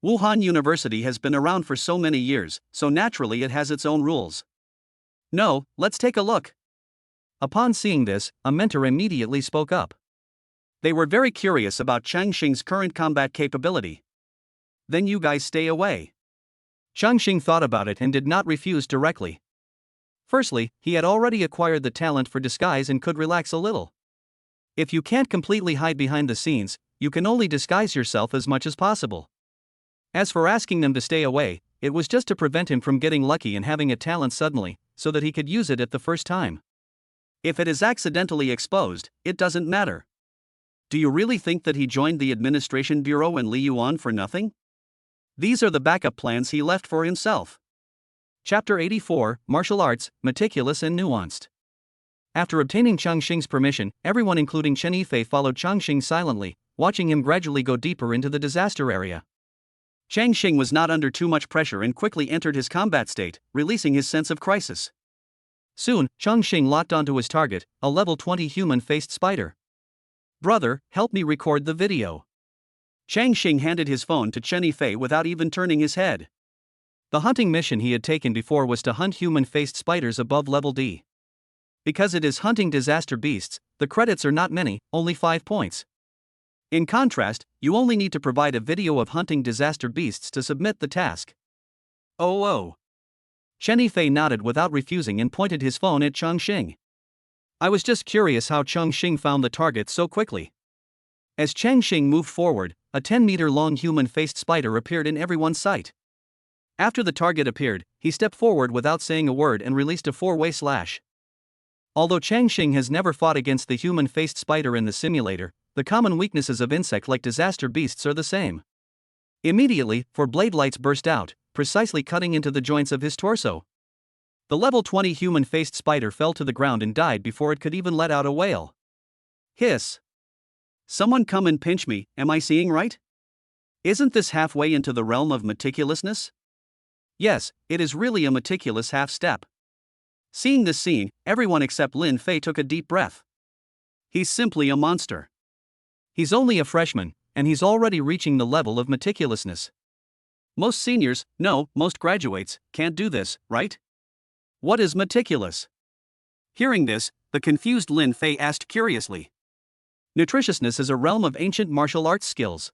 Wuhan University has been around for so many years, so naturally it has its own rules. No, let's take a look. Upon seeing this, a mentor immediately spoke up. They were very curious about Chongqing's current combat capability. Then you guys stay away. Chongqing thought about it and did not refuse directly. Firstly, he had already acquired the talent for disguise and could relax a little. If you can't completely hide behind the scenes, you can only disguise yourself as much as possible. As for asking them to stay away, it was just to prevent him from getting lucky and having a talent suddenly, so that he could use it at the first time. If it is accidentally exposed, it doesn't matter. Do you really think that he joined the administration bureau in Liyuan for nothing? These are the backup plans he left for himself. Chapter 84, Martial Arts, Meticulous and Nuanced. After obtaining Chongqing's permission, everyone including Chen Yifei followed Chongqing silently, watching him gradually go deeper into the disaster area. Chongqing was not under too much pressure and quickly entered his combat state, releasing his sense of crisis. Soon, Chongqing locked onto his target, a level 20 human-faced spider. Brother, help me record the video. Chongqing handed his phone to Chen Yifei without even turning his head. The hunting mission he had taken before was to hunt human-faced spiders above level D. Because it is hunting disaster beasts, the credits are not many, only 5 points. In contrast, you only need to provide a video of hunting disaster beasts to submit the task. Oh. Chen Yifei nodded without refusing and pointed his phone at Chongqing. I was just curious how Chongqing found the target so quickly. As Chongqing moved forward, a 10-meter-long human-faced spider appeared in everyone's sight. After the target appeared, he stepped forward without saying a word and released a 4-way slash. Although Chongqing has never fought against the human-faced spider in the simulator, the common weaknesses of insect-like disaster beasts are the same. Immediately, 4 blade lights burst out, precisely cutting into the joints of his torso. The level 20 human-faced spider fell to the ground and died before it could even let out a wail. Hiss. Someone come and pinch me, am I seeing right? Isn't this halfway into the realm of meticulousness? Yes, it is really a meticulous half-step. Seeing this scene, everyone except Lin Fei took a deep breath. He's simply a monster. He's only a freshman, and he's already reaching the level of meticulousness. Most seniors, no, most graduates, can't do this, right? What is meticulous? Hearing this, the confused Lin Fei asked curiously. Nutritiousness is a realm of ancient martial arts skills.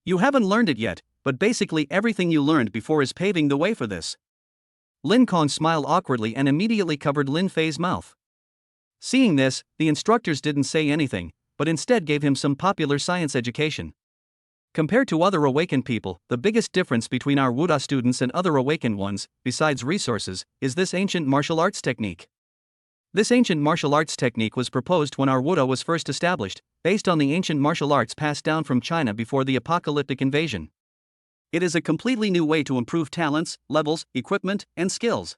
You haven't learned it yet, but basically everything you learned before is paving the way for this. Lin Kong smiled awkwardly and immediately covered Lin Fei's mouth. Seeing this, the instructors didn't say anything, but instead gave him some popular science education. Compared to other awakened people, the biggest difference between our Wuda students and other awakened ones, besides resources, is this ancient martial arts technique. This ancient martial arts technique was proposed when our Wuda was first established, based on the ancient martial arts passed down from China before the apocalyptic invasion. It is a completely new way to improve talents, levels, equipment, and skills.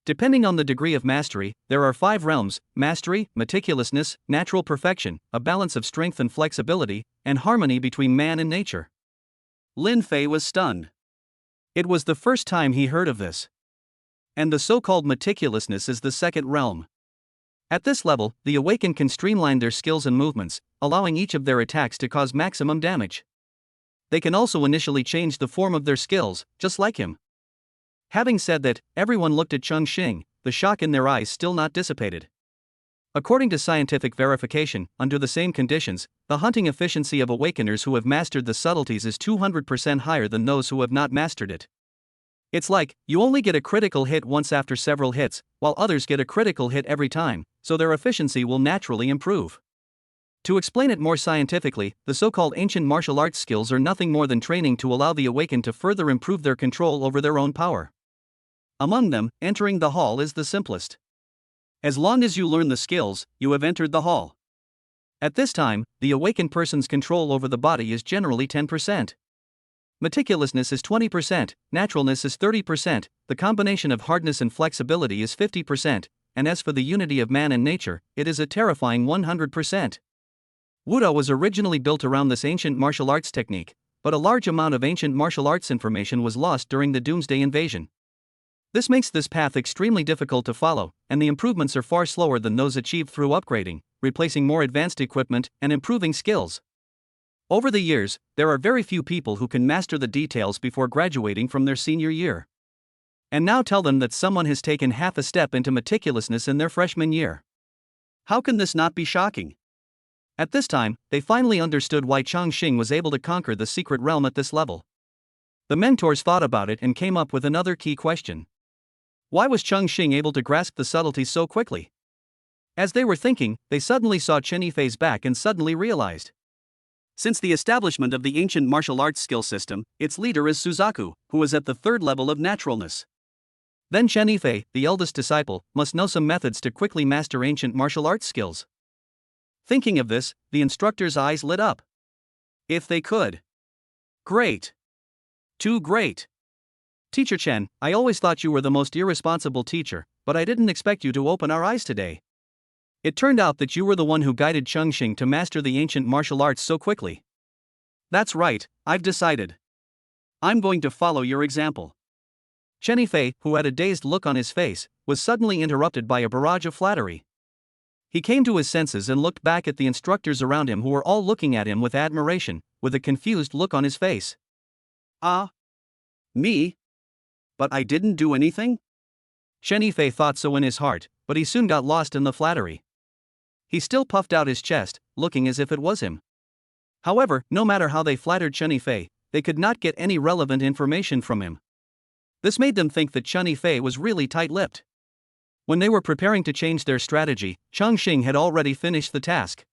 Depending on the degree of mastery, there are 5 realms: mastery, meticulousness, natural perfection, a balance of strength and flexibility, and harmony between man and nature. Lin Fei was stunned. It was the first time he heard of this. And the so-called meticulousness is the second realm. At this level, the awakened can streamline their skills and movements, allowing each of their attacks to cause maximum damage. They can also initially change the form of their skills, just like him. Having said that, everyone looked at Chongqing, the shock in their eyes still not dissipated. According to scientific verification, under the same conditions, the hunting efficiency of awakeners who have mastered the subtleties is 200% higher than those who have not mastered it. It's like, you only get a critical hit once after several hits, while others get a critical hit every time, so their efficiency will naturally improve. To explain it more scientifically, the so-called ancient martial arts skills are nothing more than training to allow the awakened to further improve their control over their own power. Among them, entering the hall is the simplest. As long as you learn the skills, you have entered the hall. At this time, the awakened person's control over the body is generally 10%. Meticulousness is 20%, naturalness is 30%, the combination of hardness and flexibility is 50%, and as for the unity of man and nature, it is a terrifying 100%. Wudo was originally built around this ancient martial arts technique, but a large amount of ancient martial arts information was lost during the Doomsday Invasion. This makes this path extremely difficult to follow, and the improvements are far slower than those achieved through upgrading, replacing more advanced equipment, and improving skills. Over the years, there are very few people who can master the details before graduating from their senior year. And now tell them that someone has taken half a step into meticulousness in their freshman year. How can this not be shocking? At this time, they finally understood why Chongqing was able to conquer the secret realm at this level. The mentors thought about it and came up with another key question. Why was Chongqing able to grasp the subtleties so quickly? As they were thinking, they suddenly saw Chen Yifei's back and suddenly realized. Since the establishment of the ancient martial arts skill system, its leader is Suzaku, who is at the 3rd level of naturalness. Then Chen Yifei, the eldest disciple, must know some methods to quickly master ancient martial arts skills. Thinking of this, the instructor's eyes lit up. If they could. Great. Too great. Teacher Chen, I always thought you were the most irresponsible teacher, but I didn't expect you to open our eyes today. It turned out that you were the one who guided Chongqing to master the ancient martial arts so quickly. That's right, I've decided. I'm going to follow your example. Chen Yifei, who had a dazed look on his face, was suddenly interrupted by a barrage of flattery. He came to his senses and looked back at the instructors around him who were all looking at him with admiration, with a confused look on his face. Me? But I didn't do anything? Chen Yifei thought so in his heart, but he soon got lost in the flattery. He still puffed out his chest, looking as if it was him. However, no matter how they flattered Chen Yifei, they could not get any relevant information from him. This made them think that Chen Yifei was really tight-lipped. When they were preparing to change their strategy, Chongqing had already finished the task.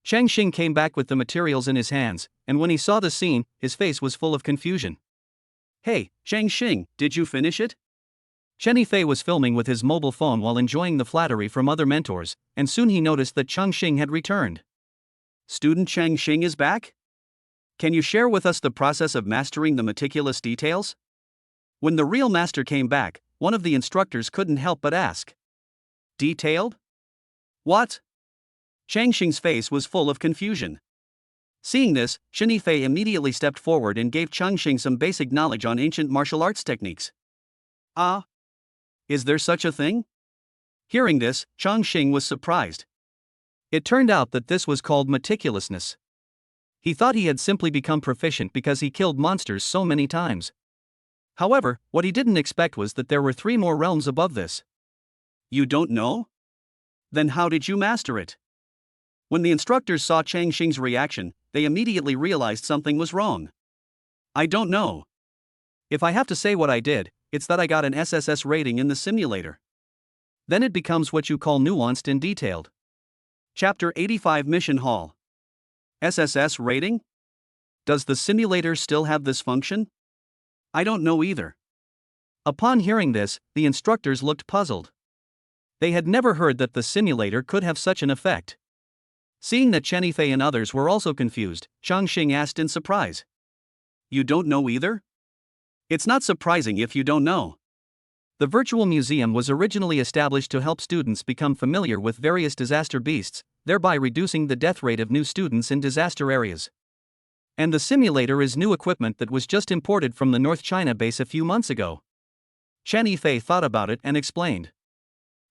Changqing came back with the materials in his hands, and when he saw the scene, his face was full of confusion. Hey, Changqing, did you finish it? Chen Yifei was filming with his mobile phone while enjoying the flattery from other mentors, and soon he noticed that Chongqing had returned. Student Changqing is back? Can you share with us the process of mastering the meticulous details? When the real master came back, one of the instructors couldn't help but ask. Detailed? What? Changqing's face was full of confusion. Seeing this, Chen Yifei immediately stepped forward and gave Chongqing some basic knowledge on ancient martial arts techniques. Is there such a thing? Hearing this, Chongqing was surprised. It turned out that this was called meticulousness. He thought he had simply become proficient because he killed monsters so many times. However, what he didn't expect was that there were 3 more realms above this. You don't know? Then how did you master it? When the instructors saw Changqing's reaction, they immediately realized something was wrong. I don't know. If I have to say what I did, it's that I got an SSS rating in the simulator. Then it becomes what you call nuanced and detailed. Chapter 85 Mission Hall. SSS rating? Does the simulator still have this function? I don't know either. Upon hearing this, the instructors looked puzzled. They had never heard that the simulator could have such an effect. Seeing that Chen Yifei and others were also confused, Chongqing asked in surprise. You don't know either? It's not surprising if you don't know. The virtual museum was originally established to help students become familiar with various disaster beasts, thereby reducing the death rate of new students in disaster areas. And the simulator is new equipment that was just imported from the North China base a few months ago. Chen Yifei thought about it and explained.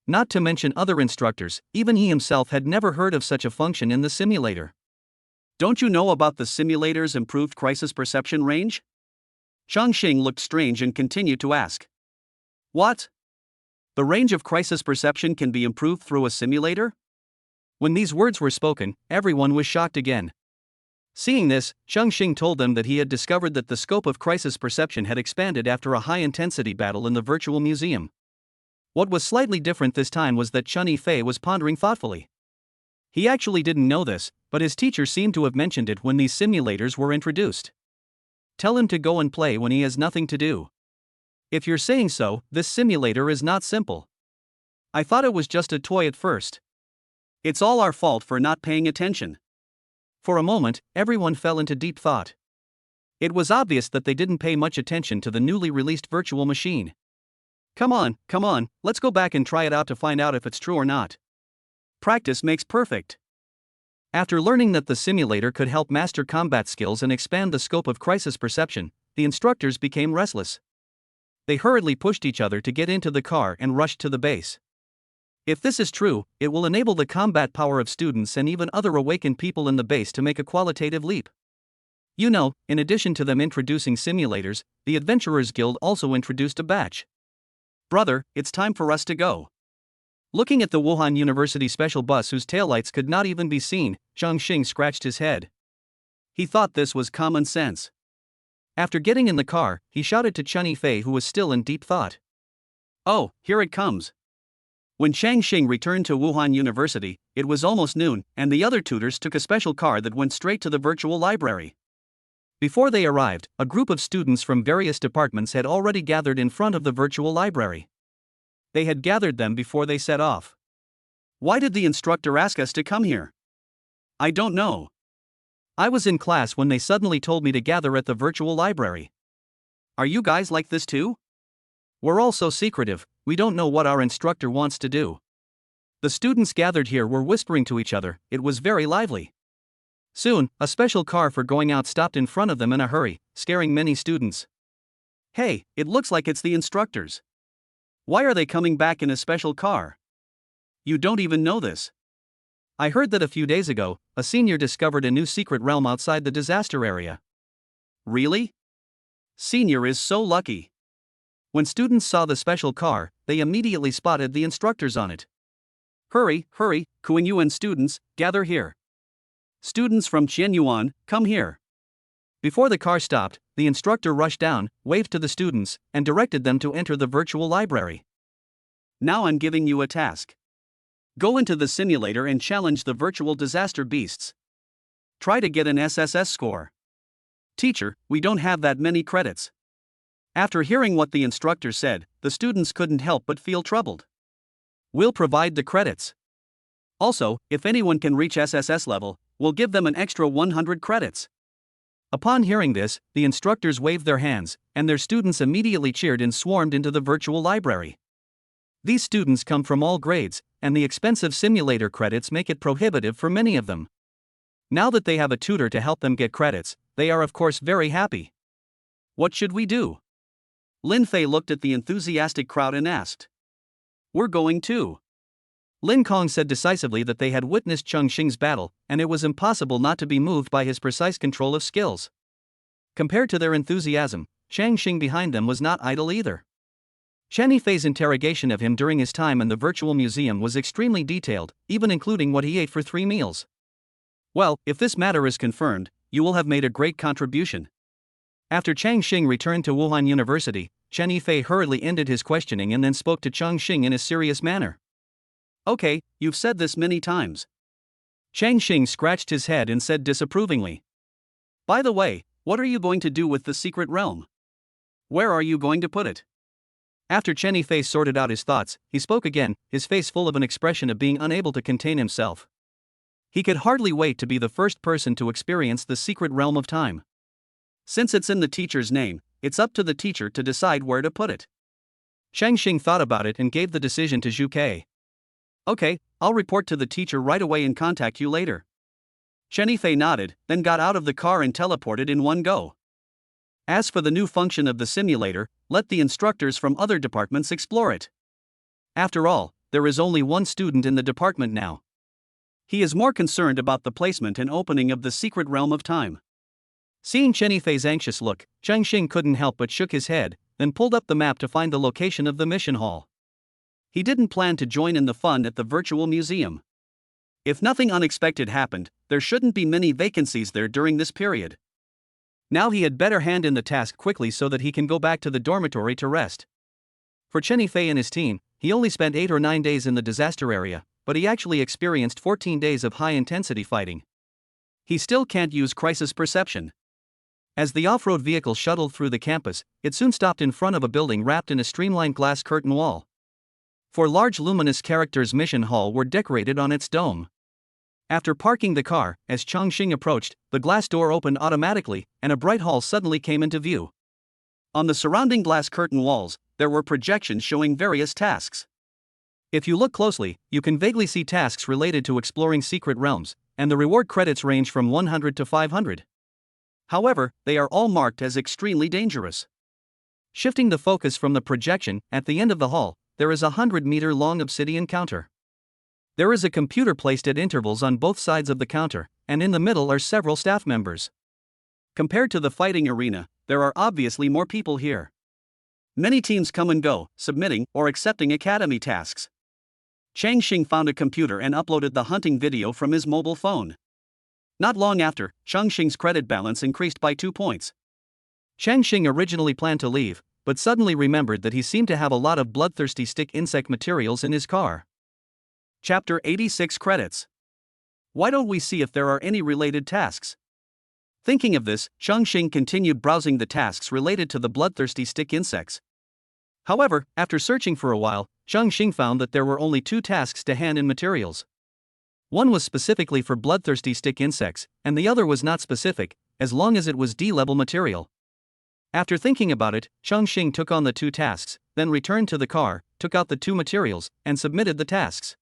Not to mention other instructors, even he himself had never heard of such a function in the simulator. Don't you know about the simulator's improved crisis perception range? Chongqing looked strange and continued to ask. What? The range of crisis perception can be improved through a simulator? When these words were spoken, everyone was shocked again. Seeing this, Chongqing told them that he had discovered that the scope of crisis perception had expanded after a high-intensity battle in the virtual museum. What was slightly different this time was that Chen Yifei was pondering thoughtfully. He actually didn't know this, but his teacher seemed to have mentioned it when these simulators were introduced. Tell him to go and play when he has nothing to do. If you're saying so, this simulator is not simple. I thought it was just a toy at first. It's all our fault for not paying attention. For a moment, everyone fell into deep thought. It was obvious that they didn't pay much attention to the newly released virtual machine. Come on, let's go back and try it out to find out if it's true or not. Practice makes perfect. After learning that the simulator could help master combat skills and expand the scope of crisis perception, the instructors became restless. They hurriedly pushed each other to get into the car and rushed to the base. If this is true, it will enable the combat power of students and even other awakened people in the base to make a qualitative leap. You know, in addition to them introducing simulators, the Adventurers Guild also introduced a batch. Brother, it's time for us to go. Looking at the Wuhan University special bus whose taillights could not even be seen, Chongqing scratched his head. He thought this was common sense. After getting in the car, he shouted to Chen Yifei, who was still in deep thought. Oh, here it comes. When Changqing returned to Wuhan University, it was almost noon, and the other tutors took a special car that went straight to the virtual library. Before they arrived, a group of students from various departments had already gathered in front of the virtual library. They had gathered them before they set off. Why did the instructor ask us to come here? I don't know. I was in class when they suddenly told me to gather at the virtual library. Are you guys like this too? We're all so secretive, we don't know what our instructor wants to do. The students gathered here were whispering to each other, it was very lively. Soon, a special car for going out stopped in front of them in a hurry, scaring many students. Hey, it looks like it's the instructors. Why are they coming back in a special car? You don't even know this. I heard that a few days ago, a senior discovered a new secret realm outside the disaster area. Really? Senior is so lucky. When students saw the special car, they immediately spotted the instructors on it. Hurry, Kuan students, gather here. Students from Qianyuan, come here. Before the car stopped, the instructor rushed down, waved to the students, and directed them to enter the virtual library. Now I'm giving you a task. Go into the simulator and challenge the virtual disaster beasts. Try to get an SSS score. Teacher, we don't have that many credits. After hearing what the instructor said, the students couldn't help but feel troubled. We'll provide the credits. Also, if anyone can reach SSS level, we'll give them an extra 100 credits. Upon hearing this, the instructors waved their hands, and their students immediately cheered and swarmed into the virtual library. These students come from all grades, and the expensive simulator credits make it prohibitive for many of them. Now that they have a tutor to help them get credits, they are of course very happy. What should we do? Lin Fei looked at the enthusiastic crowd and asked. We're going too. Lin Kong said decisively that they had witnessed Chongqing's battle, and it was impossible not to be moved by his precise control of skills. Compared to their enthusiasm, Changqing behind them was not idle either. Chen Yifei's interrogation of him during his time in the virtual museum was extremely detailed, even including what he ate for 3 meals. Well, if this matter is confirmed, you will have made a great contribution. After Changqing returned to Wuhan University, Chen Yifei hurriedly ended his questioning and then spoke to Chongqing in a serious manner. Okay, you've said this many times. Changqing scratched his head and said disapprovingly. By the way, what are you going to do with the secret realm? Where are you going to put it? After Chen Yifei sorted out his thoughts, he spoke again, his face full of an expression of being unable to contain himself. He could hardly wait to be the first person to experience the secret realm of time. Since it's in the teacher's name, it's up to the teacher to decide where to put it. Changqing thought about it and gave the decision to Zhu Ke. Okay, I'll report to the teacher right away and contact you later. Chen Yifei nodded, then got out of the car and teleported in one go. As for the new function of the simulator, let the instructors from other departments explore it. After all, there is only one student in the department now. He is more concerned about the placement and opening of the secret realm of time. Seeing Chen Yifei's anxious look, Changqing couldn't help but shook his head, then pulled up the map to find the location of the mission hall. He didn't plan to join in the fun at the virtual museum. If nothing unexpected happened, there shouldn't be many vacancies there during this period. Now he had better hand in the task quickly so that he can go back to the dormitory to rest. For Chen Yifei and his team, he only spent 8 or 9 days in the disaster area, but he actually experienced 14 days of high-intensity fighting. He still can't use crisis perception. As the off-road vehicle shuttled through the campus, it soon stopped in front of a building wrapped in a streamlined glass curtain wall. Four large luminous characters mission hall were decorated on its dome. After parking the car, as Chongqing approached, the glass door opened automatically, and a bright hall suddenly came into view. On the surrounding glass curtain walls, there were projections showing various tasks. If you look closely, you can vaguely see tasks related to exploring secret realms, and the reward credits range from 100 to 500. However, they are all marked as extremely dangerous. Shifting the focus from the projection, at the end of the hall, there is a 100-meter-long obsidian counter. There is a computer placed at intervals on both sides of the counter, and in the middle are several staff members. Compared to the fighting arena, there are obviously more people here. Many teams come and go, submitting or accepting academy tasks. Changqing found a computer and uploaded the hunting video from his mobile phone. Not long after, Chongqing's credit balance increased by 2 points. Changqing originally planned to leave, but suddenly remembered that he seemed to have a lot of bloodthirsty stick insect materials in his car. Chapter 86 Credits. Why don't we see if there are any related tasks? Thinking of this, Chongqing continued browsing the tasks related to the bloodthirsty stick insects. However, after searching for a while, Chongqing found that there were only 2 tasks to hand in materials. One was specifically for bloodthirsty stick insects, and the other was not specific, as long as it was D-level material. After thinking about it, Chongqing took on the 2 tasks, then returned to the car, took out the 2 materials, and submitted the tasks.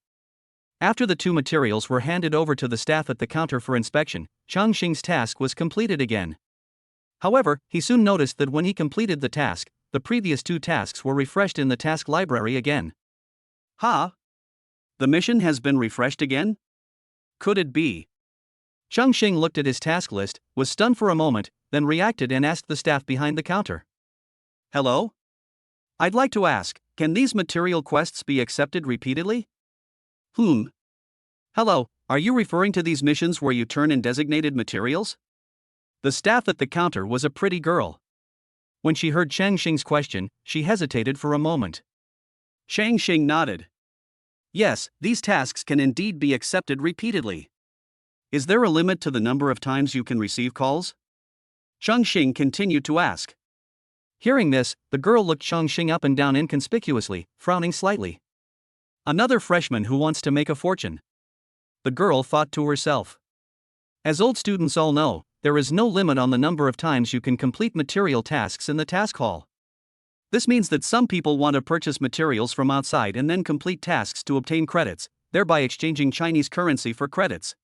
After the 2 materials were handed over to the staff at the counter for inspection, Chongqing's task was completed again. However, he soon noticed that when he completed the task, the previous 2 tasks were refreshed in the task library again. Ha! The mission has been refreshed again? Could it be? Chongqing looked at his task list, was stunned for a moment, then reacted and asked the staff behind the counter. Hello? I'd like to ask, can these material quests be accepted repeatedly? Hello, are you referring to these missions where you turn in designated materials? The staff at the counter was a pretty girl. When she heard Changqing's question, she hesitated for a moment. Changqing nodded. Yes, these tasks can indeed be accepted repeatedly. Is there a limit to the number of times you can receive calls? Chongqing continued to ask. Hearing this, the girl looked Chongqing up and down inconspicuously, frowning slightly. Another freshman who wants to make a fortune. The girl thought to herself. As old students all know, there is no limit on the number of times you can complete material tasks in the task hall. This means that some people want to purchase materials from outside and then complete tasks to obtain credits, thereby exchanging Chinese currency for credits.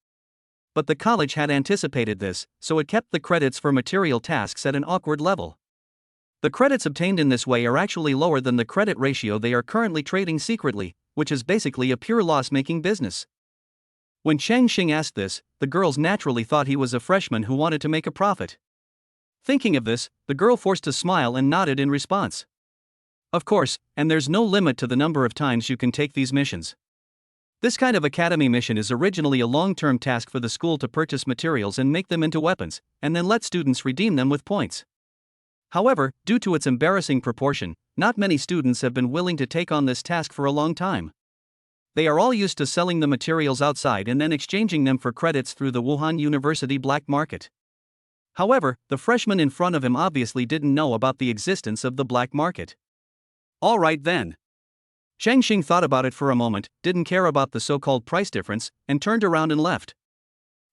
But the college had anticipated this, so it kept the credits for material tasks at an awkward level. The credits obtained in this way are actually lower than the credit ratio they are currently trading secretly, which is basically a pure loss-making business. When Changqing asked this, the girls naturally thought he was a freshman who wanted to make a profit. Thinking of this, the girl forced a smile and nodded in response. Of course, and there's no limit to the number of times you can take these missions. This kind of academy mission is originally a long-term task for the school to purchase materials and make them into weapons, and then let students redeem them with points. However, due to its embarrassing proportion, not many students have been willing to take on this task for a long time. They are all used to selling the materials outside and then exchanging them for credits through the Wuhan University black market. However, the freshman in front of him obviously didn't know about the existence of the black market. All right then. Changqing thought about it for a moment, didn't care about the so-called price difference, and turned around and left.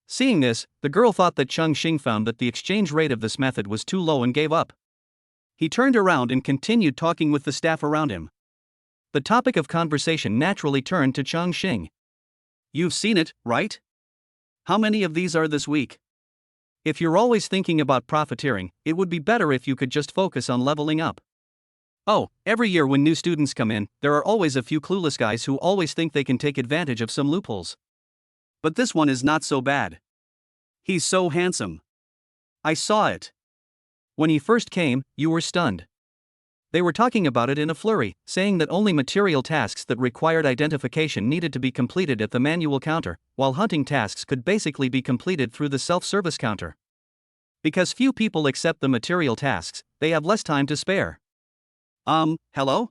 Seeing this, the girl thought that Chongqing found that the exchange rate of this method was too low and gave up. He turned around and continued talking with the staff around him. The topic of conversation naturally turned to Chongqing. You've seen it, right? How many of these are this week? If you're always thinking about profiteering, it would be better if you could just focus on leveling up. Oh, every year when new students come in, there are always a few clueless guys who always think they can take advantage of some loopholes. But this one is not so bad. He's so handsome. I saw it. When he first came, you were stunned. They were talking about it in a flurry, saying that only material tasks that required identification needed to be completed at the manual counter, while hunting tasks could basically be completed through the self-service counter. Because few people accept the material tasks, they have less time to spare. Hello?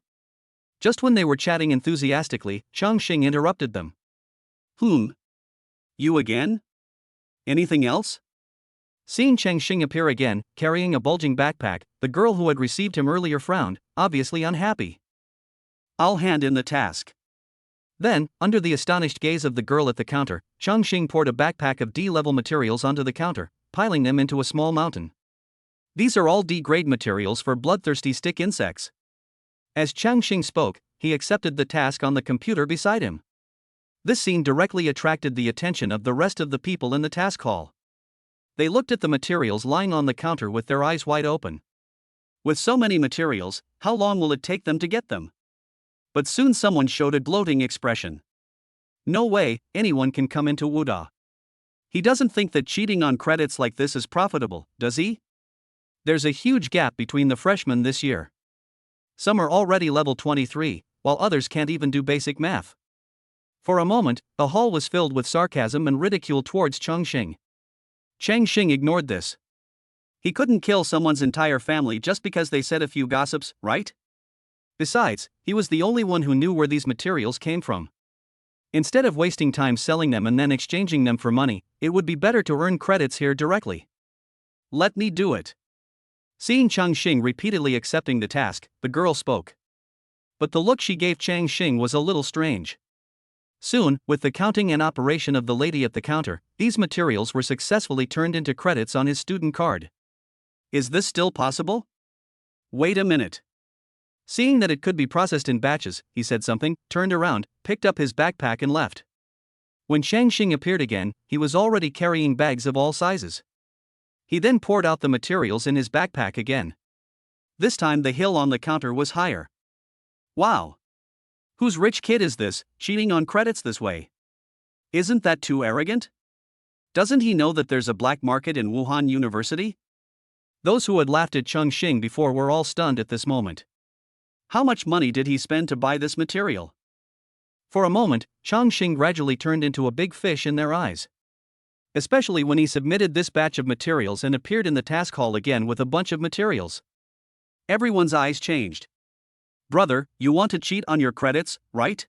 Just when they were chatting enthusiastically, Chongqing interrupted them. You again? Anything else? Seeing Changqing appear again, carrying a bulging backpack, the girl who had received him earlier frowned, obviously unhappy. I'll hand in the task. Then, under the astonished gaze of the girl at the counter, Chongqing poured a backpack of D-level materials onto the counter, piling them into a small mountain. These are all D-grade materials for bloodthirsty stick insects. As Chongqing spoke, he accepted the task on the computer beside him. This scene directly attracted the attention of the rest of the people in the task hall. They looked at the materials lying on the counter with their eyes wide open. With so many materials, how long will it take them to get them? But soon someone showed a gloating expression. No way, anyone can come into Wuda. He doesn't think that cheating on credits like this is profitable, does he? There's a huge gap between the freshmen this year. Some are already level 23, while others can't even do basic math. For a moment, the hall was filled with sarcasm and ridicule towards Chongqing. Chongqing ignored this. He couldn't kill someone's entire family just because they said a few gossips, right? Besides, he was the only one who knew where these materials came from. Instead of wasting time selling them and then exchanging them for money, it would be better to earn credits here directly. Let me do it. Seeing Chongqing repeatedly accepting the task, the girl spoke. But the look she gave Chongqing was a little strange. Soon, with the counting and operation of the lady at the counter, these materials were successfully turned into credits on his student card. Is this still possible? Wait a minute. Seeing that it could be processed in batches, he said something, turned around, picked up his backpack and left. When Chongqing appeared again, he was already carrying bags of all sizes. He then poured out the materials in his backpack again. This time the hill on the counter was higher. Wow! Whose rich kid is this, cheating on credits this way? Isn't that too arrogant? Doesn't he know that there's a black market in Wuhan University? Those who had laughed at Chongqing before were all stunned at this moment. How much money did he spend to buy this material? For a moment, Chongqing gradually turned into a big fish in their eyes. Especially when he submitted this batch of materials and appeared in the task hall again with a bunch of materials. Everyone's eyes changed. Brother, you want to cheat on your credits, right?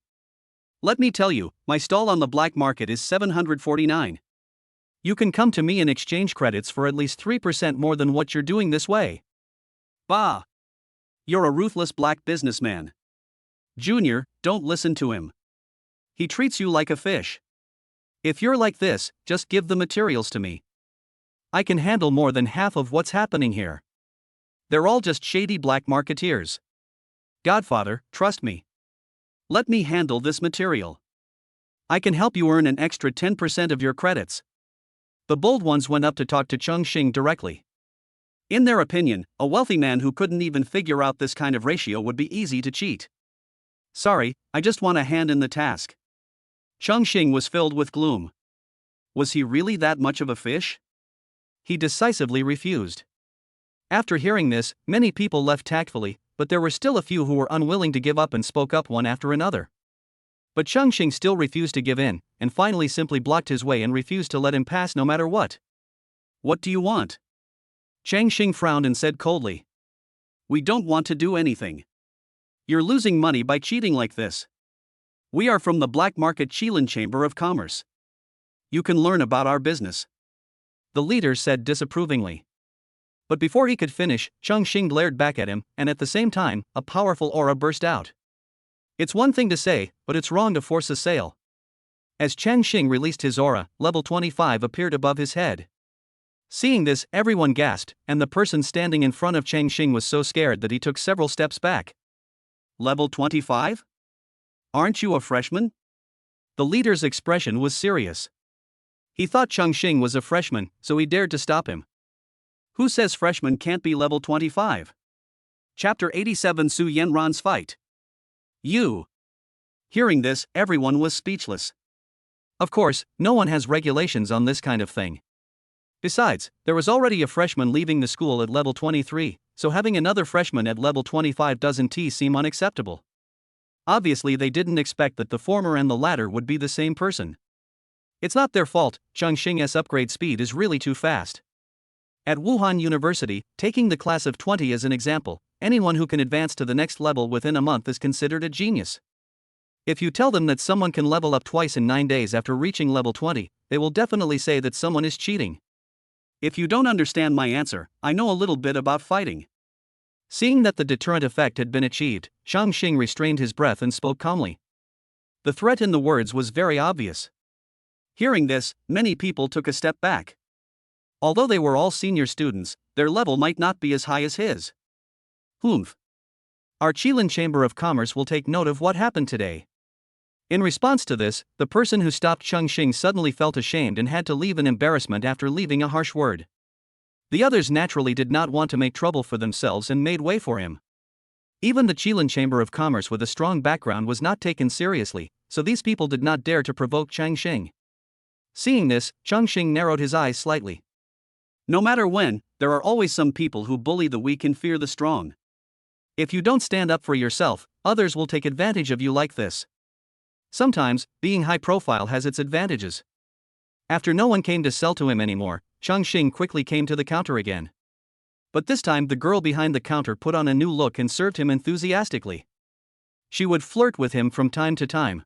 Let me tell you, my stall on the black market is 749. You can come to me and exchange credits for at least 3% more than what you're doing this way. Bah! You're a ruthless black businessman. Junior, don't listen to him. He treats you like a fish. If you're like this, just give the materials to me. I can handle more than half of what's happening here. They're all just shady black marketeers. Godfather, trust me. Let me handle this material. I can help you earn an extra 10% of your credits. The bold ones went up to talk to Chongqing directly. In their opinion, a wealthy man who couldn't even figure out this kind of ratio would be easy to cheat. Sorry, I just want a hand in the task. Chongqing was filled with gloom. Was he really that much of a fish? He decisively refused. After hearing this, many people left tactfully, but there were still a few who were unwilling to give up and spoke up one after another. But Chongqing still refused to give in, and finally simply blocked his way and refused to let him pass no matter what. What do you want? Chongqing frowned and said coldly. We don't want to do anything. You're losing money by cheating like this. We are from the Black Market Qilin Chamber of Commerce. You can learn about our business. The leader said disapprovingly. But before he could finish, Chongqing glared back at him, and at the same time, a powerful aura burst out. It's one thing to say, but it's wrong to force a sale. As Chongqing released his aura, level 25 appeared above his head. Seeing this, everyone gasped, and the person standing in front of Chongqing was so scared that he took several steps back. Level 25? Aren't you a freshman? The leader's expression was serious. He thought Chongqing was a freshman, so he dared to stop him. Who says freshmen can't be level 25? Chapter 87 Su Yanran's Fight. You. Hearing this, everyone was speechless. Of course, no one has regulations on this kind of thing. Besides, there was already a freshman leaving the school at level 23, so having another freshman at level 25 doesn't seem unacceptable. Obviously they didn't expect that the former and the latter would be the same person. It's not their fault, Chongqing's upgrade speed is really too fast. At Wuhan University, taking the class of 20 as an example, anyone who can advance to the next level within a month is considered a genius. If you tell them that someone can level up twice in 9 days after reaching level 20, they will definitely say that someone is cheating. If you don't understand my answer, I know a little bit about fighting. Seeing that the deterrent effect had been achieved, Chongqing restrained his breath and spoke calmly. The threat in the words was very obvious. Hearing this, many people took a step back. Although they were all senior students, their level might not be as high as his. Humph. Our Qilin Chamber of Commerce will take note of what happened today. In response to this, the person who stopped Chongqing suddenly felt ashamed and had to leave in embarrassment after leaving a harsh word. The others naturally did not want to make trouble for themselves and made way for him. Even the Qilin Chamber of Commerce with a strong background was not taken seriously, so these people did not dare to provoke Chongqing. Seeing this, Chongqing narrowed his eyes slightly. No matter when, there are always some people who bully the weak and fear the strong. If you don't stand up for yourself, others will take advantage of you like this. Sometimes, being high profile has its advantages. After no one came to sell to him anymore, Chongqing quickly came to the counter again. But this time the girl behind the counter put on a new look and served him enthusiastically. She would flirt with him from time to time.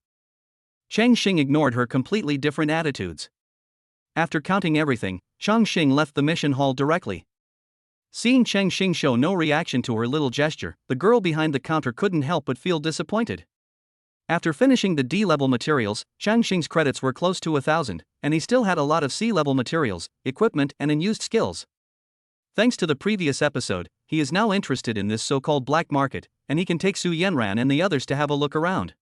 Chongqing ignored her completely different attitudes. After counting everything, Chongqing left the mission hall directly. Seeing Chongqing show no reaction to her little gesture, the girl behind the counter couldn't help but feel disappointed. After finishing the D-level materials, Chongqing's credits were close to 1,000, and he still had a lot of C-level materials, equipment and unused skills. Thanks to the previous episode, he is now interested in this so-called black market, and he can take Su Yanran and the others to have a look around.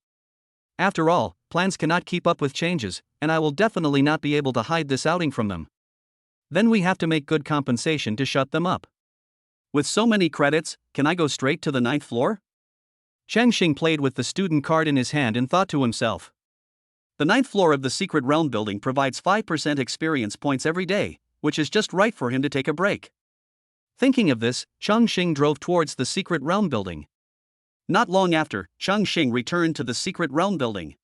After all, plans cannot keep up with changes, and I will definitely not be able to hide this outing from them. Then we have to make good compensation to shut them up. With so many credits, can I go straight to the 9th floor? Chongqing played with the student card in his hand and thought to himself. The 9th floor of the Secret Realm building provides 5% experience points every day, which is just right for him to take a break. Thinking of this, Chongqing drove towards the Secret Realm building. Not long after, Chongqing returned to the Secret Realm building.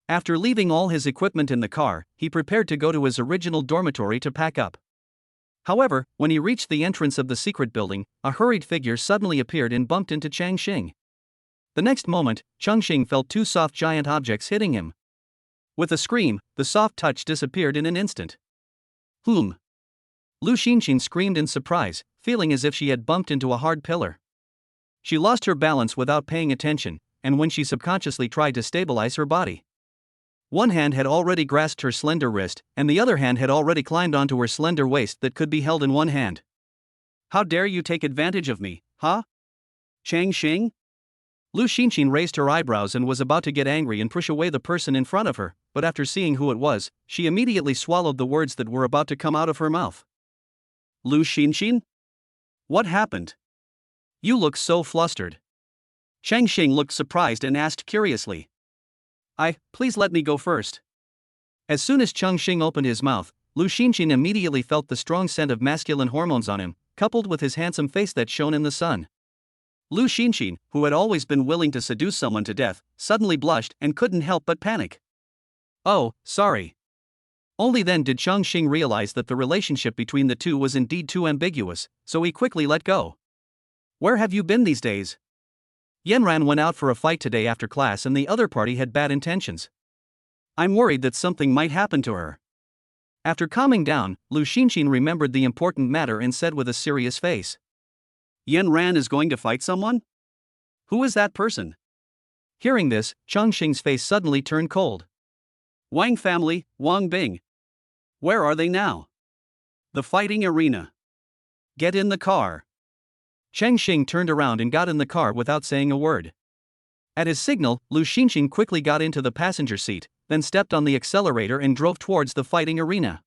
After leaving all his equipment in the car, he prepared to go to his original dormitory to pack up. However, when he reached the entrance of the secret building, a hurried figure suddenly appeared and bumped into Chongqing. The next moment, Chongqing felt two soft giant objects hitting him. With a scream, the soft touch disappeared in an instant. Lu Xinqin screamed in surprise, feeling as if she had bumped into a hard pillar. She lost her balance without paying attention, and when she subconsciously tried to stabilize her body. One hand had already grasped her slender wrist, and the other hand had already climbed onto her slender waist that could be held in one hand. How dare you take advantage of me, huh? Chongqing? Lu Xinqin raised her eyebrows and was about to get angry and push away the person in front of her, but after seeing who it was, she immediately swallowed the words that were about to come out of her mouth. Lu Xinqin? What happened? You look so flustered. Chongqing looked surprised and asked curiously. Please let me go first. As soon as Chongqing opened his mouth, Lu Xinqin immediately felt the strong scent of masculine hormones on him, coupled with his handsome face that shone in the sun. Lu Xinqin, who had always been willing to seduce someone to death, suddenly blushed and couldn't help but panic. Oh, sorry. Only then did Chongqing realize that the relationship between the two was indeed too ambiguous, so he quickly let go. Where have you been these days? Yanran went out for a fight today after class and the other party had bad intentions. I'm worried that something might happen to her. After calming down, Lu Xinqin remembered the important matter and said with a serious face. Yanran is going to fight someone? Who is that person? Hearing this, Chongqing's face suddenly turned cold. Wang family, Wang Bing. Where are they now? The fighting arena. Get in the car. Chongqing turned around and got in the car without saying a word. At his signal, Lu Xinqin quickly got into the passenger seat, then stepped on the accelerator and drove towards the fighting arena.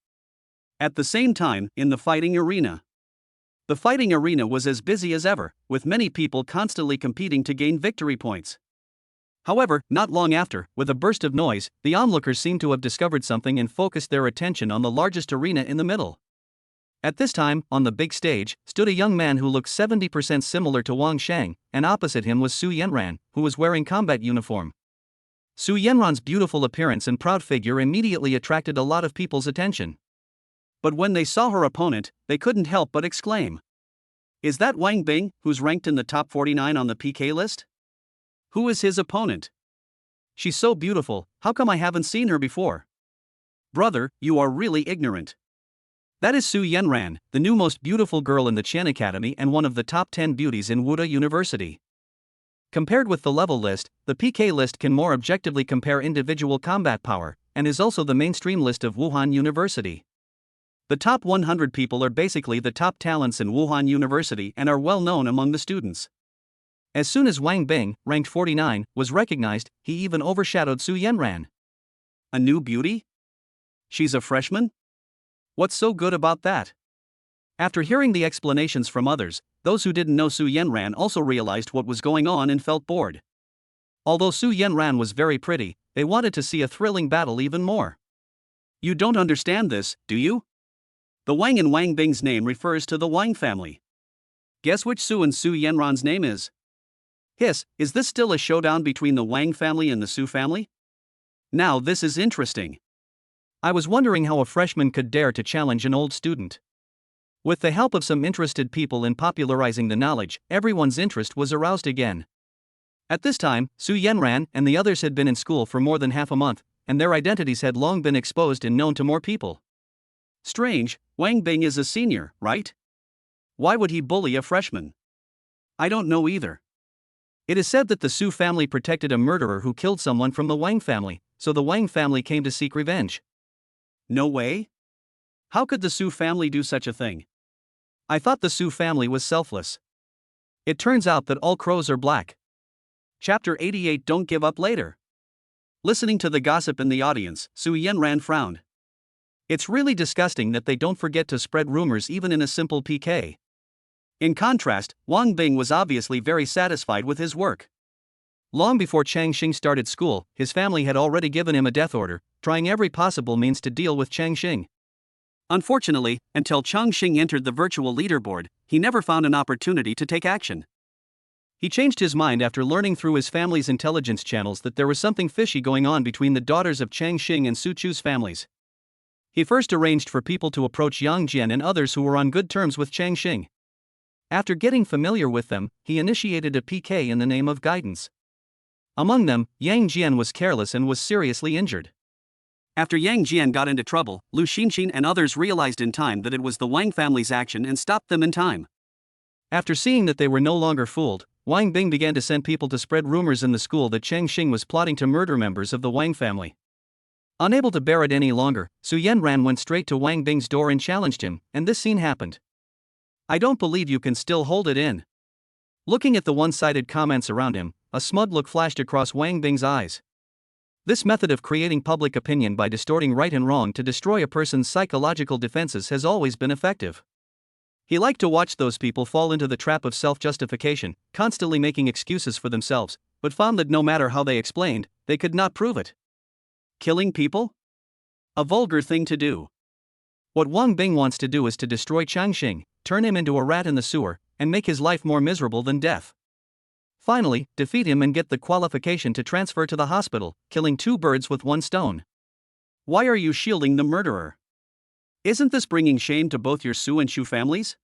At the same time, in the fighting arena. The fighting arena was as busy as ever, with many people constantly competing to gain victory points. However, not long after, with a burst of noise, the onlookers seemed to have discovered something and focused their attention on the largest arena in the middle. At this time, on the big stage, stood a young man who looked 70% similar to Wang Shang, and opposite him was Su Yanran, who was wearing combat uniform. Su Yanran's beautiful appearance and proud figure immediately attracted a lot of people's attention. But when they saw her opponent, they couldn't help but exclaim. Is that Wang Bing, who's ranked in the top 49 on the PK list? Who is his opponent? She's so beautiful, how come I haven't seen her before? Brother, you are really ignorant. That is Su Yenran, the new most beautiful girl in the Qian Academy and one of the top 10 beauties in Wuda University. Compared with the level list, the PK list can more objectively compare individual combat power, and is also the mainstream list of Wuhan University. The top 100 people are basically the top talents in Wuhan University and are well known among the students. As soon as Wang Bing, ranked 49, was recognized, he even overshadowed Su Yenran. A new beauty? She's a freshman? What's so good about that? After hearing the explanations from others, those who didn't know Su Yenran also realized what was going on and felt bored. Although Su Yenran was very pretty, they wanted to see a thrilling battle even more. You don't understand this, do you? The Wang in Wang Bing's name refers to the Wang family. Guess which Su and Su Yenran's name is? Hiss, is this still a showdown between the Wang family and the Su family? Now this is interesting. I was wondering how a freshman could dare to challenge an old student. With the help of some interested people in popularizing the knowledge, everyone's interest was aroused again. At this time, Su Yenran and the others had been in school for more than half a month, and their identities had long been exposed and known to more people. Strange, Wang Bing is a senior, right? Why would he bully a freshman? I don't know either. It is said that the Su family protected a murderer who killed someone from the Wang family, so the Wang family came to seek revenge. No way? How could the Su family do such a thing? I thought the Su family was selfless. It turns out that all crows are black. Chapter 88. Don't give up later. Listening to the gossip in the audience, Su Yenran frowned. It's really disgusting that they don't forget to spread rumors even in a simple PK. In contrast, Wang Bing was obviously very satisfied with his work. Long before Chongqing started school, his family had already given him a death order, trying every possible means to deal with Chongqing. Unfortunately, until Chongqing entered the virtual leaderboard, he never found an opportunity to take action. He changed his mind after learning through his family's intelligence channels that there was something fishy going on between the daughters of Chongqing and Su Chu's families. He first arranged for people to approach Yang Jian and others who were on good terms with Chongqing. After getting familiar with them, he initiated a PK in the name of guidance. Among them, Yang Jian was careless and was seriously injured. After Yang Jian got into trouble, Lu Xinxin and others realized in time that it was the Wang family's action and stopped them in time. After seeing that they were no longer fooled, Wang Bing began to send people to spread rumors in the school that Chongqing was plotting to murder members of the Wang family. Unable to bear it any longer, Su Yenran went straight to Wang Bing's door and challenged him, and this scene happened. I don't believe you can still hold it in. Looking at the one-sided comments around him, a smug look flashed across Wang Bing's eyes. This method of creating public opinion by distorting right and wrong to destroy a person's psychological defenses has always been effective. He liked to watch those people fall into the trap of self-justification, constantly making excuses for themselves, but found that no matter how they explained, they could not prove it. Killing people? A vulgar thing to do. What Wang Bing wants to do is to destroy Chongqing, turn him into a rat in the sewer, and make his life more miserable than death. Finally, defeat him and get the qualification to transfer to the hospital, killing two birds with one stone. Why are you shielding the murderer? Isn't this bringing shame to both your Su and Shu families?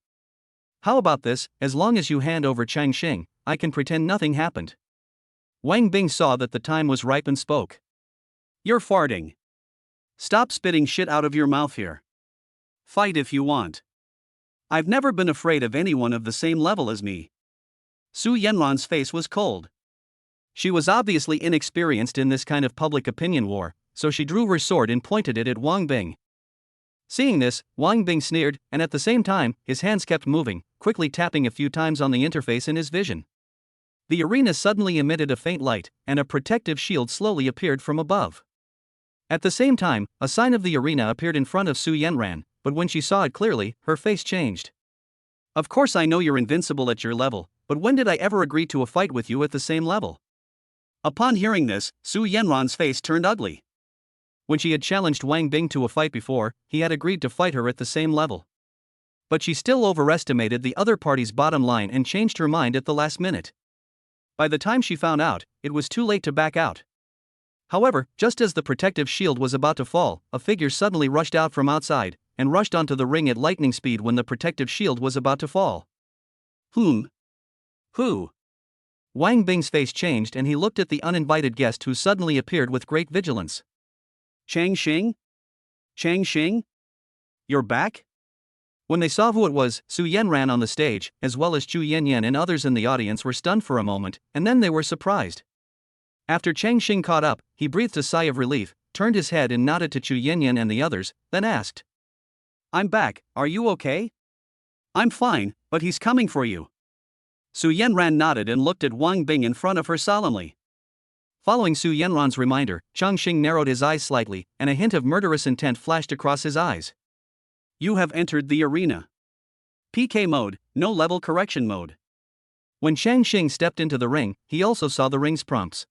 How about this, as long as you hand over Chongqing, I can pretend nothing happened. Wang Bing saw that the time was ripe and spoke. You're farting. Stop spitting shit out of your mouth here. Fight if you want. I've never been afraid of anyone of the same level as me. Su Yenran's face was cold. She was obviously inexperienced in this kind of public opinion war, so she drew her sword and pointed it at Wang Bing. Seeing this, Wang Bing sneered, and at the same time, his hands kept moving, quickly tapping a few times on the interface in his vision. The arena suddenly emitted a faint light, and a protective shield slowly appeared from above. At the same time, a sign of the arena appeared in front of Su Yenran, but when she saw it clearly, her face changed. Of course I know you're invincible at your level, but when did I ever agree to a fight with you at the same level? Upon hearing this, Su Yenran's face turned ugly. When she had challenged Wang Bing to a fight before, he had agreed to fight her at the same level. But she still overestimated the other party's bottom line and changed her mind at the last minute. By the time she found out, it was too late to back out. However, just as the protective shield was about to fall, a figure suddenly rushed out from outside, and rushed onto the ring at lightning speed when the protective shield was about to fall. Whom? Who? Wang Bing's face changed and he looked at the uninvited guest who suddenly appeared with great vigilance. Chongqing? Chongqing? You're back? When they saw who it was, Su Yanran on the stage, as well as Chu Yanyan and others in the audience were stunned for a moment, and then they were surprised. After Chongqing caught up, he breathed a sigh of relief, turned his head and nodded to Chu Yanyan and the others, then asked, "I'm back, are you okay?" "I'm fine, but he's coming for you." Su Yanran nodded and looked at Wang Bing in front of her solemnly. Following Su Yanran's reminder, Chongqing narrowed his eyes slightly, and a hint of murderous intent flashed across his eyes. "You have entered the arena. PK mode, no level correction mode." When Chongqing stepped into the ring, he also saw the ring's prompts.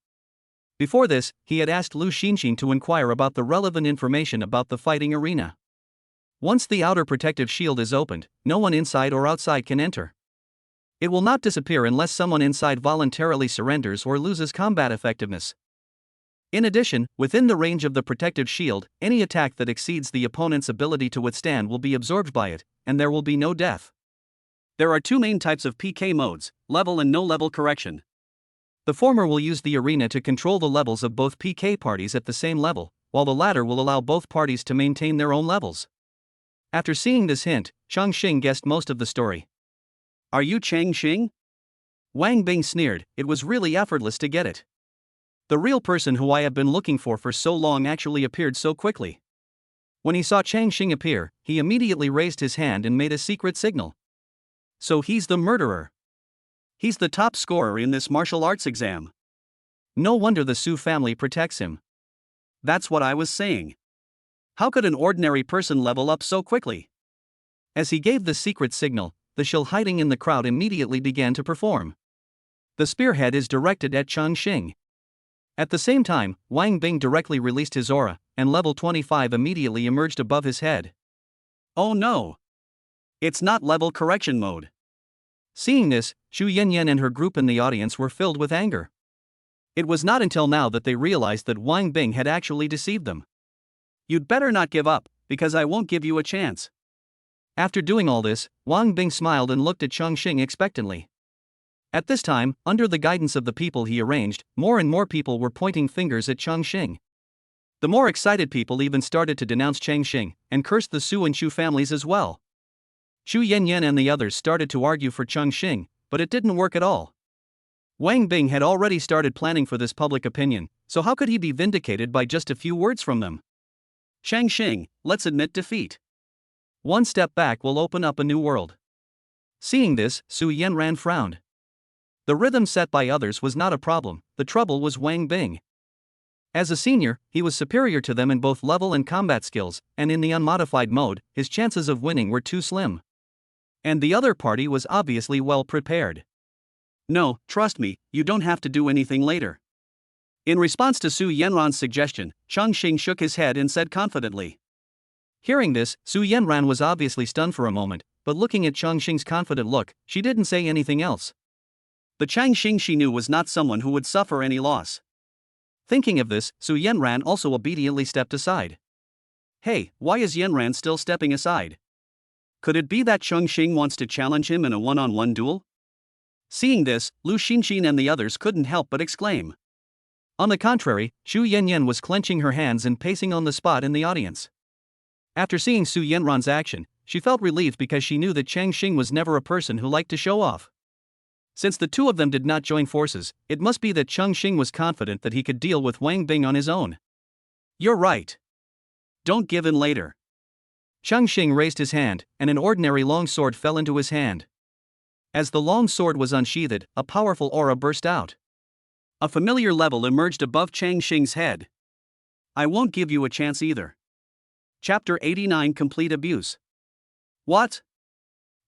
Before this, he had asked Lu Xinxin to inquire about the relevant information about the fighting arena. Once the outer protective shield is opened, no one inside or outside can enter. It will not disappear unless someone inside voluntarily surrenders or loses combat effectiveness. In addition, within the range of the protective shield, any attack that exceeds the opponent's ability to withstand will be absorbed by it, and there will be no death. There are two main types of PK modes, level and no-level correction. The former will use the arena to control the levels of both PK parties at the same level, while the latter will allow both parties to maintain their own levels. After seeing this hint, Chongqing guessed most of the story. "Are you Chongqing?" Wang Bing sneered, "It was really effortless to get it. The real person who I have been looking for so long actually appeared so quickly." When he saw Chongqing appear, he immediately raised his hand and made a secret signal. "So he's the murderer. He's the top scorer in this martial arts exam. No wonder the Su family protects him." "That's what I was saying. How could an ordinary person level up so quickly?" As he gave the secret signal, the shill hiding in the crowd immediately began to perform. The spearhead is directed at Chongqing. At the same time, Wang Bing directly released his aura, and level 25 immediately emerged above his head. "Oh no! It's not level correction mode." Seeing this, Chu Yanyan and her group in the audience were filled with anger. It was not until now that they realized that Wang Bing had actually deceived them. "You'd better not give up, because I won't give you a chance." After doing all this, Wang Bing smiled and looked at Chongqing expectantly. At this time, under the guidance of the people he arranged, more and more people were pointing fingers at Chongqing. The more excited people even started to denounce Chongqing, and cursed the Su and Chu families as well. Chu Yanyan and the others started to argue for Chongqing, but it didn't work at all. Wang Bing had already started planning for this public opinion, so how could he be vindicated by just a few words from them? "Chongqing, let's admit defeat. One step back will open up a new world." Seeing this, Su Yanran frowned. The rhythm set by others was not a problem, the trouble was Wang Bing. As a senior, he was superior to them in both level and combat skills, and in the unmodified mode, his chances of winning were too slim. And the other party was obviously well prepared. "No, trust me, you don't have to do anything later." In response to Su Yanran's suggestion, Chongqing shook his head and said confidently. Hearing this, Su Yanran was obviously stunned for a moment, but looking at Chongqing's confident look, she didn't say anything else. The Chongqing she knew was not someone who would suffer any loss. Thinking of this, Su Yanran also obediently stepped aside. "Hey, why is Yanran still stepping aside? Could it be that Chongqing wants to challenge him in a one-on-one duel?" Seeing this, Lu Xinxin and the others couldn't help but exclaim. On the contrary, Chu Yanyan was clenching her hands and pacing on the spot in the audience. After seeing Su Yanran's action, she felt relieved because she knew that Chongqing was never a person who liked to show off. Since the two of them did not join forces, it must be that Chongqing was confident that he could deal with Wang Bing on his own. "You're right. Don't give in later." Chongqing raised his hand, and an ordinary long sword fell into his hand. As the long sword was unsheathed, a powerful aura burst out. A familiar level emerged above Chongqing's head. "I won't give you a chance either." Chapter 89 Complete Abuse. What?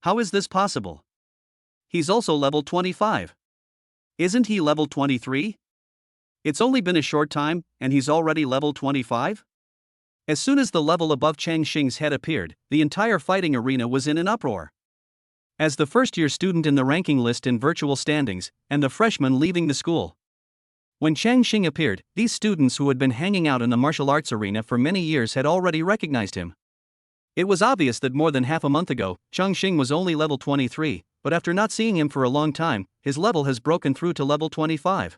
How is this possible? He's also level 25. Isn't he level 23? It's only been a short time, and he's already level 25? As soon as the level above Chongqing's head appeared, the entire fighting arena was in an uproar. As the first-year student in the ranking list in virtual standings, and the freshman leaving the school. When Chongqing appeared, these students who had been hanging out in the martial arts arena for many years had already recognized him. It was obvious that more than half a month ago, Chongqing was only level 23, but after not seeing him for a long time, his level has broken through to level 25.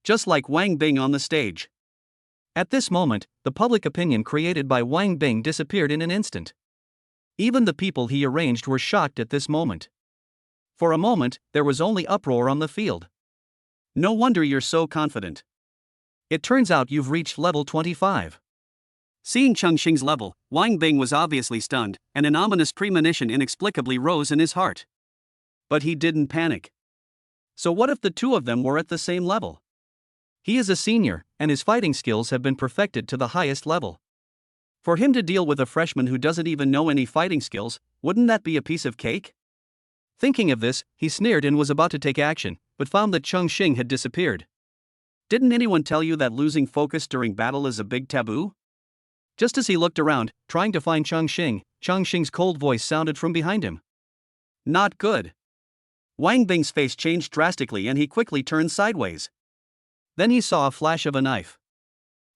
Just like Wang Bing on the stage. At this moment, the public opinion created by Wang Bing disappeared in an instant. Even the people he arranged were shocked at this moment. For a moment, there was only uproar on the field. No wonder you're so confident. It turns out you've reached level 25. Seeing Chongqing's level, Wang Bing was obviously stunned, and an ominous premonition inexplicably rose in his heart. But he didn't panic. So what if the two of them were at the same level? He is a senior, and his fighting skills have been perfected to the highest level. For him to deal with a freshman who doesn't even know any fighting skills, wouldn't that be a piece of cake? Thinking of this, he sneered and was about to take action, but found that Chongqing had disappeared. Didn't anyone tell you that losing focus during battle is a big taboo? Just as he looked around, trying to find Chongqing, Chongqing's cold voice sounded from behind him. Not good. Wang Bing's face changed drastically and he quickly turned sideways. Then he saw a flash of a knife.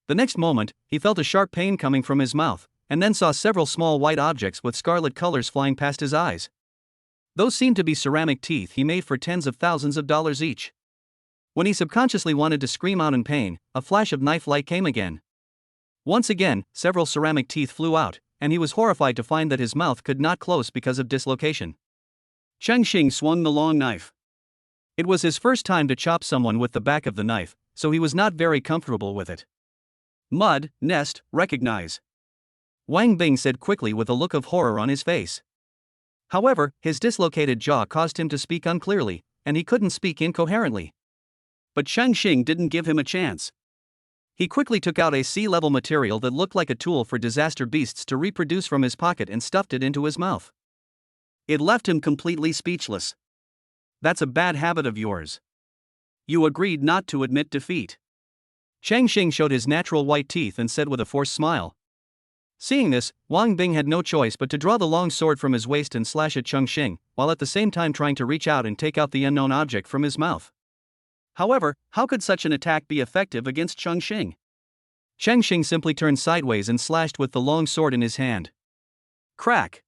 The next moment, he felt a sharp pain coming from his mouth, and then saw several small white objects with scarlet colors flying past his eyes. Those seemed to be ceramic teeth he made for tens of thousands of dollars each. When he subconsciously wanted to scream out in pain, a flash of knife light came again. Once again, several ceramic teeth flew out, and he was horrified to find that his mouth could not close because of dislocation. Chongqing swung the long knife. It was his first time to chop someone with the back of the knife, so he was not very comfortable with it. Mud, nest, recognize. Wang Bing said quickly with a look of horror on his face. However, his dislocated jaw caused him to speak unclearly, and he couldn't speak incoherently. But Chongqing didn't give him a chance. He quickly took out a sea-level material that looked like a tool for disaster beasts to reproduce from his pocket and stuffed it into his mouth. It left him completely speechless. That's a bad habit of yours. You agreed not to admit defeat. Chongqing showed his natural white teeth and said with a forced smile. Seeing this, Wang Bing had no choice but to draw the long sword from his waist and slash at Chongqing, while at the same time trying to reach out and take out the unknown object from his mouth. However, how could such an attack be effective against Chongqing? Chongqing simply turned sideways and slashed with the long sword in his hand. Crack!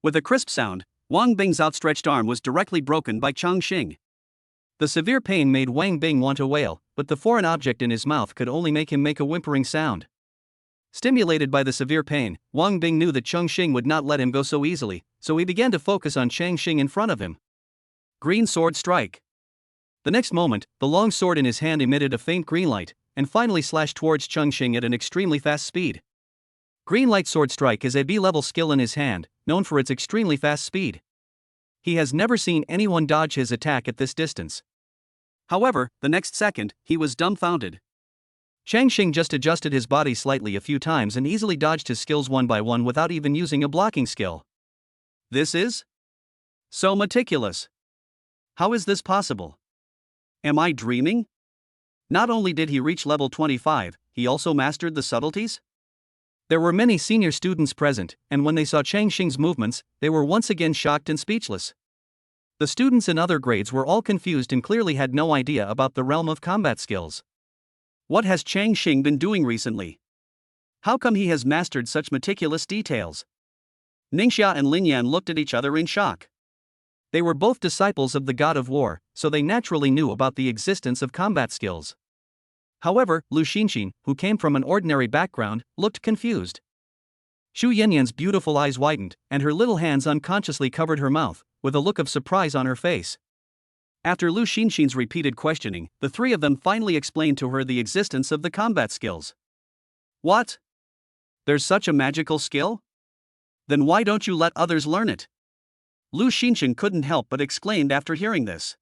With a crisp sound, Wang Bing's outstretched arm was directly broken by Chongqing. The severe pain made Wang Bing want to wail, but the foreign object in his mouth could only make him make a whimpering sound. Stimulated by the severe pain, Wang Bing knew that Chongqing would not let him go so easily, so he began to focus on Chongqing in front of him. Green sword strike. The next moment, the long sword in his hand emitted a faint green light, and finally slashed towards Chongqing at an extremely fast speed. Green light sword strike is a B-level skill in his hand, known for its extremely fast speed. He has never seen anyone dodge his attack at this distance. However, the next second, he was dumbfounded. Chongqing just adjusted his body slightly a few times and easily dodged his skills one by one without even using a blocking skill. This is so meticulous. How is this possible? Am I dreaming? Not only did he reach level 25, he also mastered the subtleties? There were many senior students present, and when they saw Chongqing's movements, they were once again shocked and speechless. The students in other grades were all confused and clearly had no idea about the realm of combat skills. What has Chongqing been doing recently? How come he has mastered such meticulous details? Ningxia and Linyan looked at each other in shock. They were both disciples of the god of war, so they naturally knew about the existence of combat skills. However, Lu Xinxin, who came from an ordinary background, looked confused. Xu Yanyan's beautiful eyes widened, and her little hands unconsciously covered her mouth, with a look of surprise on her face. After Lu Xinxin's repeated questioning, the three of them finally explained to her the existence of the combat skills. What? There's such a magical skill? Then why don't you let others learn it? Lu Xinxin couldn't help but exclaimed after hearing this.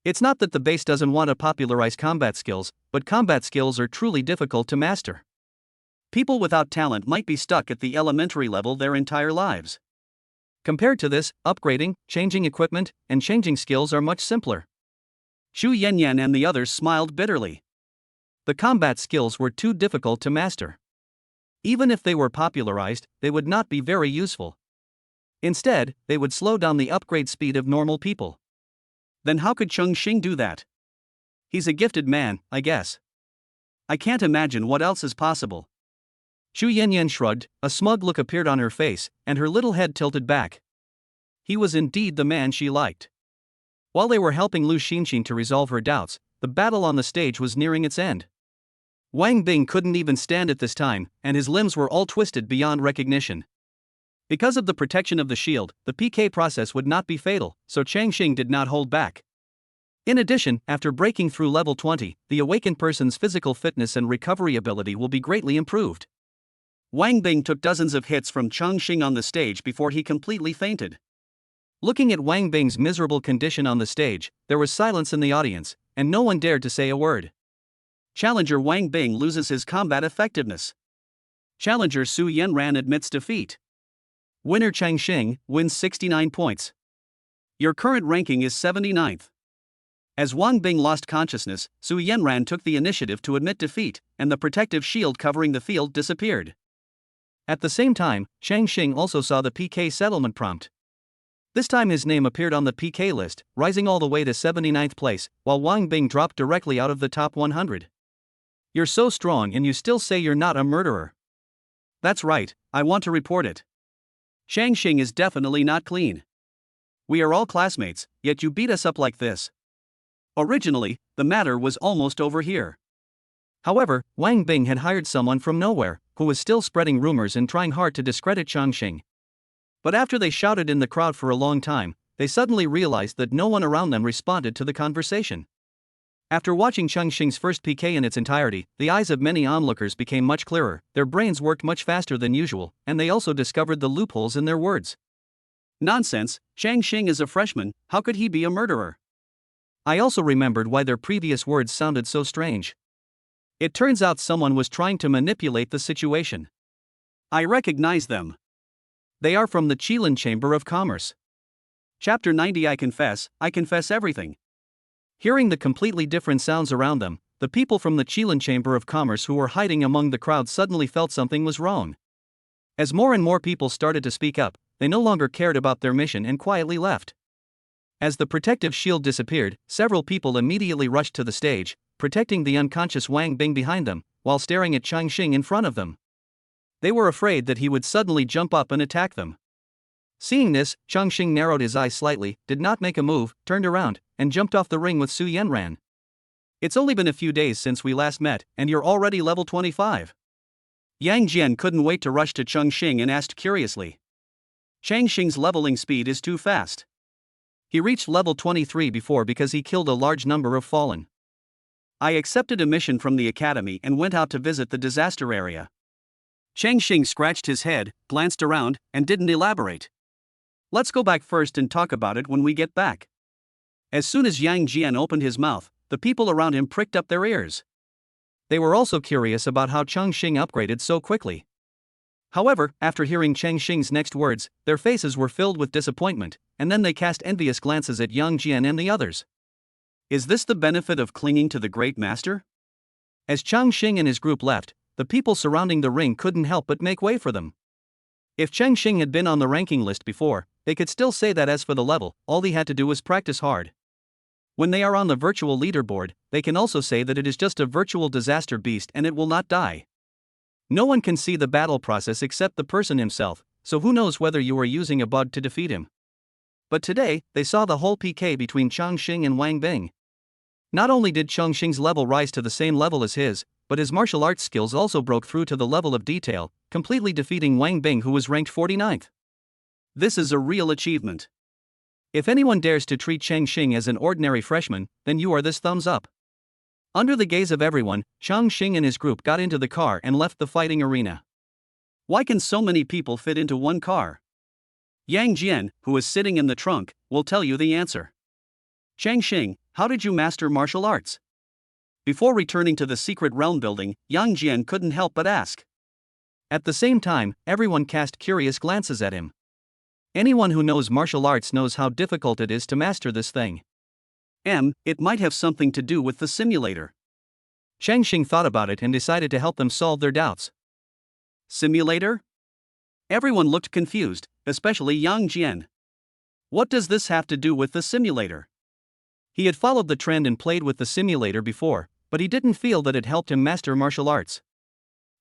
It's not that the base doesn't want to popularize combat skills, but combat skills are truly difficult to master. People without talent might be stuck at the elementary level their entire lives. Compared to this, upgrading, changing equipment, and changing skills are much simpler. Xu Yanyan and the others smiled bitterly. The combat skills were too difficult to master. Even if they were popularized, they would not be very useful. Instead, they would slow down the upgrade speed of normal people. Then how could Chongqing do that? He's a gifted man, I guess. I can't imagine what else is possible. Xu Yanyan shrugged, a smug look appeared on her face, and her little head tilted back. He was indeed the man she liked. While they were helping Lu Xinxin to resolve her doubts, the battle on the stage was nearing its end. Wang Bing couldn't even stand at this time, and his limbs were all twisted beyond recognition. Because of the protection of the shield, the PK process would not be fatal, so Chongqing did not hold back. In addition, after breaking through level 20, the awakened person's physical fitness and recovery ability will be greatly improved. Wang Bing took dozens of hits from Chongqing on the stage before he completely fainted. Looking at Wang Bing's miserable condition on the stage, there was silence in the audience, and no one dared to say a word. Challenger Wang Bing loses his combat effectiveness. Challenger Su Yanran admits defeat. Winner Chongqing wins 69 points. Your current ranking is 79th. As Wang Bing lost consciousness, Su Yanran took the initiative to admit defeat, and the protective shield covering the field disappeared. At the same time, Chongqing also saw the PK settlement prompt. This time his name appeared on the PK list, rising all the way to 79th place, while Wang Bing dropped directly out of the top 100. You're so strong and you still say you're not a murderer. That's right, I want to report it. Chongqing is definitely not clean. We are all classmates, yet you beat us up like this. Originally, the matter was almost over here. However, Wang Bing had hired someone from nowhere, who was still spreading rumors and trying hard to discredit Chongqing. But after they shouted in the crowd for a long time, they suddenly realized that no one around them responded to the conversation. After watching Chongqing's first PK in its entirety, the eyes of many onlookers became much clearer, their brains worked much faster than usual, and they also discovered the loopholes in their words. Nonsense, Chongqing is a freshman, how could he be a murderer? I also remembered why their previous words sounded so strange. It turns out someone was trying to manipulate the situation. I recognize them. They are from the Qilin Chamber of Commerce. Chapter 90 I confess everything. Hearing the completely different sounds around them, the people from the Qilin Chamber of Commerce who were hiding among the crowd suddenly felt something was wrong. As more and more people started to speak up, they no longer cared about their mission and quietly left. As the protective shield disappeared, several people immediately rushed to the stage, protecting the unconscious Wang Bing behind them, while staring at Chongqing in front of them. They were afraid that he would suddenly jump up and attack them. Seeing this, Chongqing narrowed his eyes slightly, did not make a move, turned around, and jumped off the ring with Su Yanran. It's only been a few days since we last met, and you're already level 25. Yang Jian couldn't wait to rush to Chongqing and asked curiously. Chongqing's leveling speed is too fast. He reached level 23 before because he killed a large number of fallen. I accepted a mission from the academy and went out to visit the disaster area. Chongqing scratched his head, glanced around, and didn't elaborate. Let's go back first and talk about it when we get back. As soon as Yang Jian opened his mouth, the people around him pricked up their ears. They were also curious about how Chongqing upgraded so quickly. However, after hearing Chongqing's next words, their faces were filled with disappointment, and then they cast envious glances at Yang Jian and the others. Is this the benefit of clinging to the great master? As Chongqing and his group left, the people surrounding the ring couldn't help but make way for them. If Chongqing had been on the ranking list before, they could still say that as for the level, all he had to do was practice hard. When they are on the virtual leaderboard, they can also say that it is just a virtual disaster beast and it will not die. No one can see the battle process except the person himself, so who knows whether you are using a bug to defeat him. But today, they saw the whole PK between Chongqing and Wang Bing. Not only did Chongqing's level rise to the same level as his, but his martial arts skills also broke through to the level of detail, completely defeating Wang Bing, who was ranked 49th. This is a real achievement. If anyone dares to treat Chongqing as an ordinary freshman, then you are this thumbs up. Under the gaze of everyone, Chongqing and his group got into the car and left the fighting arena. Why can so many people fit into one car? Yang Jian, who is sitting in the trunk, will tell you the answer. Chongqing, how did you master martial arts? Before returning to the secret realm building, Yang Jian couldn't help but ask. At the same time, everyone cast curious glances at him. Anyone who knows martial arts knows how difficult it is to master this thing. It might have something to do with the simulator. Chongqing thought about it and decided to help them solve their doubts. Simulator? Everyone looked confused, especially Yang Jian. What does this have to do with the simulator? He had followed the trend and played with the simulator before, but he didn't feel that it helped him master martial arts.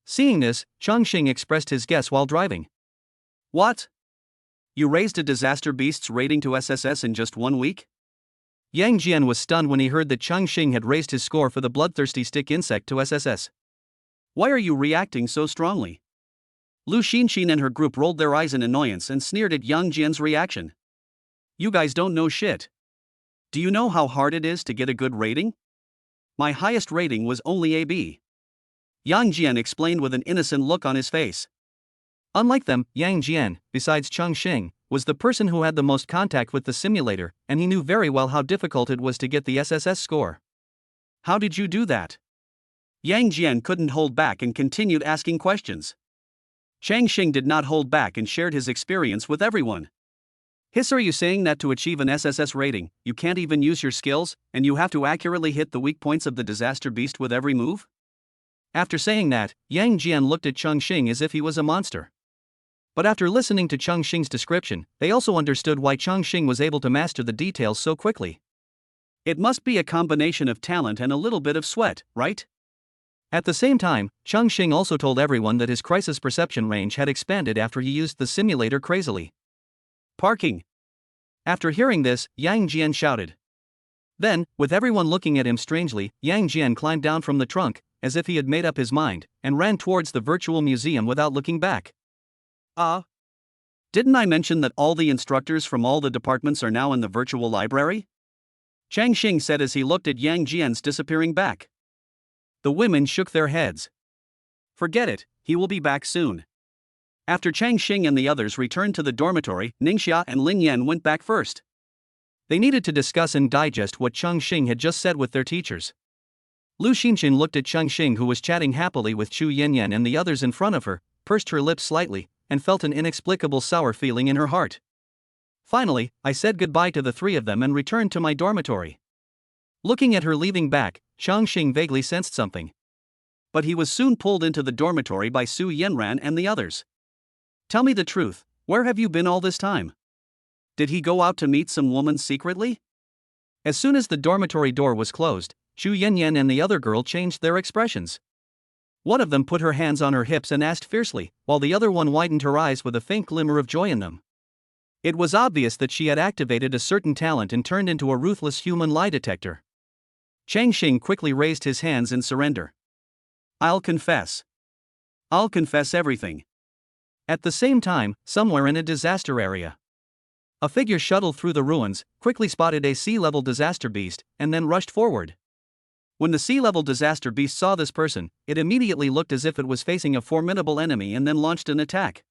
Seeing this, Chongqing expressed his guess while driving. What? You raised a disaster beast's rating to SSS in just 1 week? Yang Jian was stunned when he heard that Chongqing had raised his score for the bloodthirsty stick insect to SSS. Why are you reacting so strongly? Lu Xinxin and her group rolled their eyes in annoyance and sneered at Yang Jian's reaction. You guys don't know shit. Do you know how hard it is to get a good rating? My highest rating was only AB. Yang Jian explained with an innocent look on his face. Unlike them, Yang Jian, besides Chongqing, was the person who had the most contact with the simulator, and he knew very well how difficult it was to get the SSS score. How did you do that? Yang Jian couldn't hold back and continued asking questions. Changqing did not hold back and shared his experience with everyone. Hiss, are you saying that to achieve an SSS rating, you can't even use your skills, and you have to accurately hit the weak points of the disaster beast with every move? After saying that, Yang Jian looked at Chongqing as if he was a monster. But after listening to Chongqing's description, they also understood why Chongqing was able to master the details so quickly. It must be a combination of talent and a little bit of sweat, right? At the same time, Chongqing also told everyone that his crisis perception range had expanded after he used the simulator crazily. Parking. After hearing this, Yang Jian shouted. Then, with everyone looking at him strangely, Yang Jian climbed down from the trunk, as if he had made up his mind, and ran towards the virtual museum without looking back. Didn't I mention that all the instructors from all the departments are now in the virtual library? Changqing said as he looked at Yang Jian's disappearing back. The women shook their heads. Forget it, he will be back soon. After Changqing and the others returned to the dormitory, Ningxia and Lin Yan went back first. They needed to discuss and digest what Chongqing had just said with their teachers. Lu Xinxin looked at Chongqing, who was chatting happily with Chu Yanyan and the others in front of her, pursed her lips slightly, and felt an inexplicable sour feeling in her heart. Finally, I said goodbye to the three of them and returned to my dormitory. Looking at her leaving back, Chongqing vaguely sensed something. But he was soon pulled into the dormitory by Su Yanran and the others. Tell me the truth, where have you been all this time? Did he go out to meet some woman secretly? As soon as the dormitory door was closed, Chu Yanyan and the other girl changed their expressions. One of them put her hands on her hips and asked fiercely, while the other one widened her eyes with a faint glimmer of joy in them. It was obvious that she had activated a certain talent and turned into a ruthless human lie detector. Changqing quickly raised his hands in surrender. I'll confess. I'll confess everything. At the same time, somewhere in a disaster area, a figure shuttled through the ruins, quickly spotted a sea-level disaster beast, and then rushed forward. When the sea-level disaster beast saw this person, it immediately looked as if it was facing a formidable enemy and then launched an attack.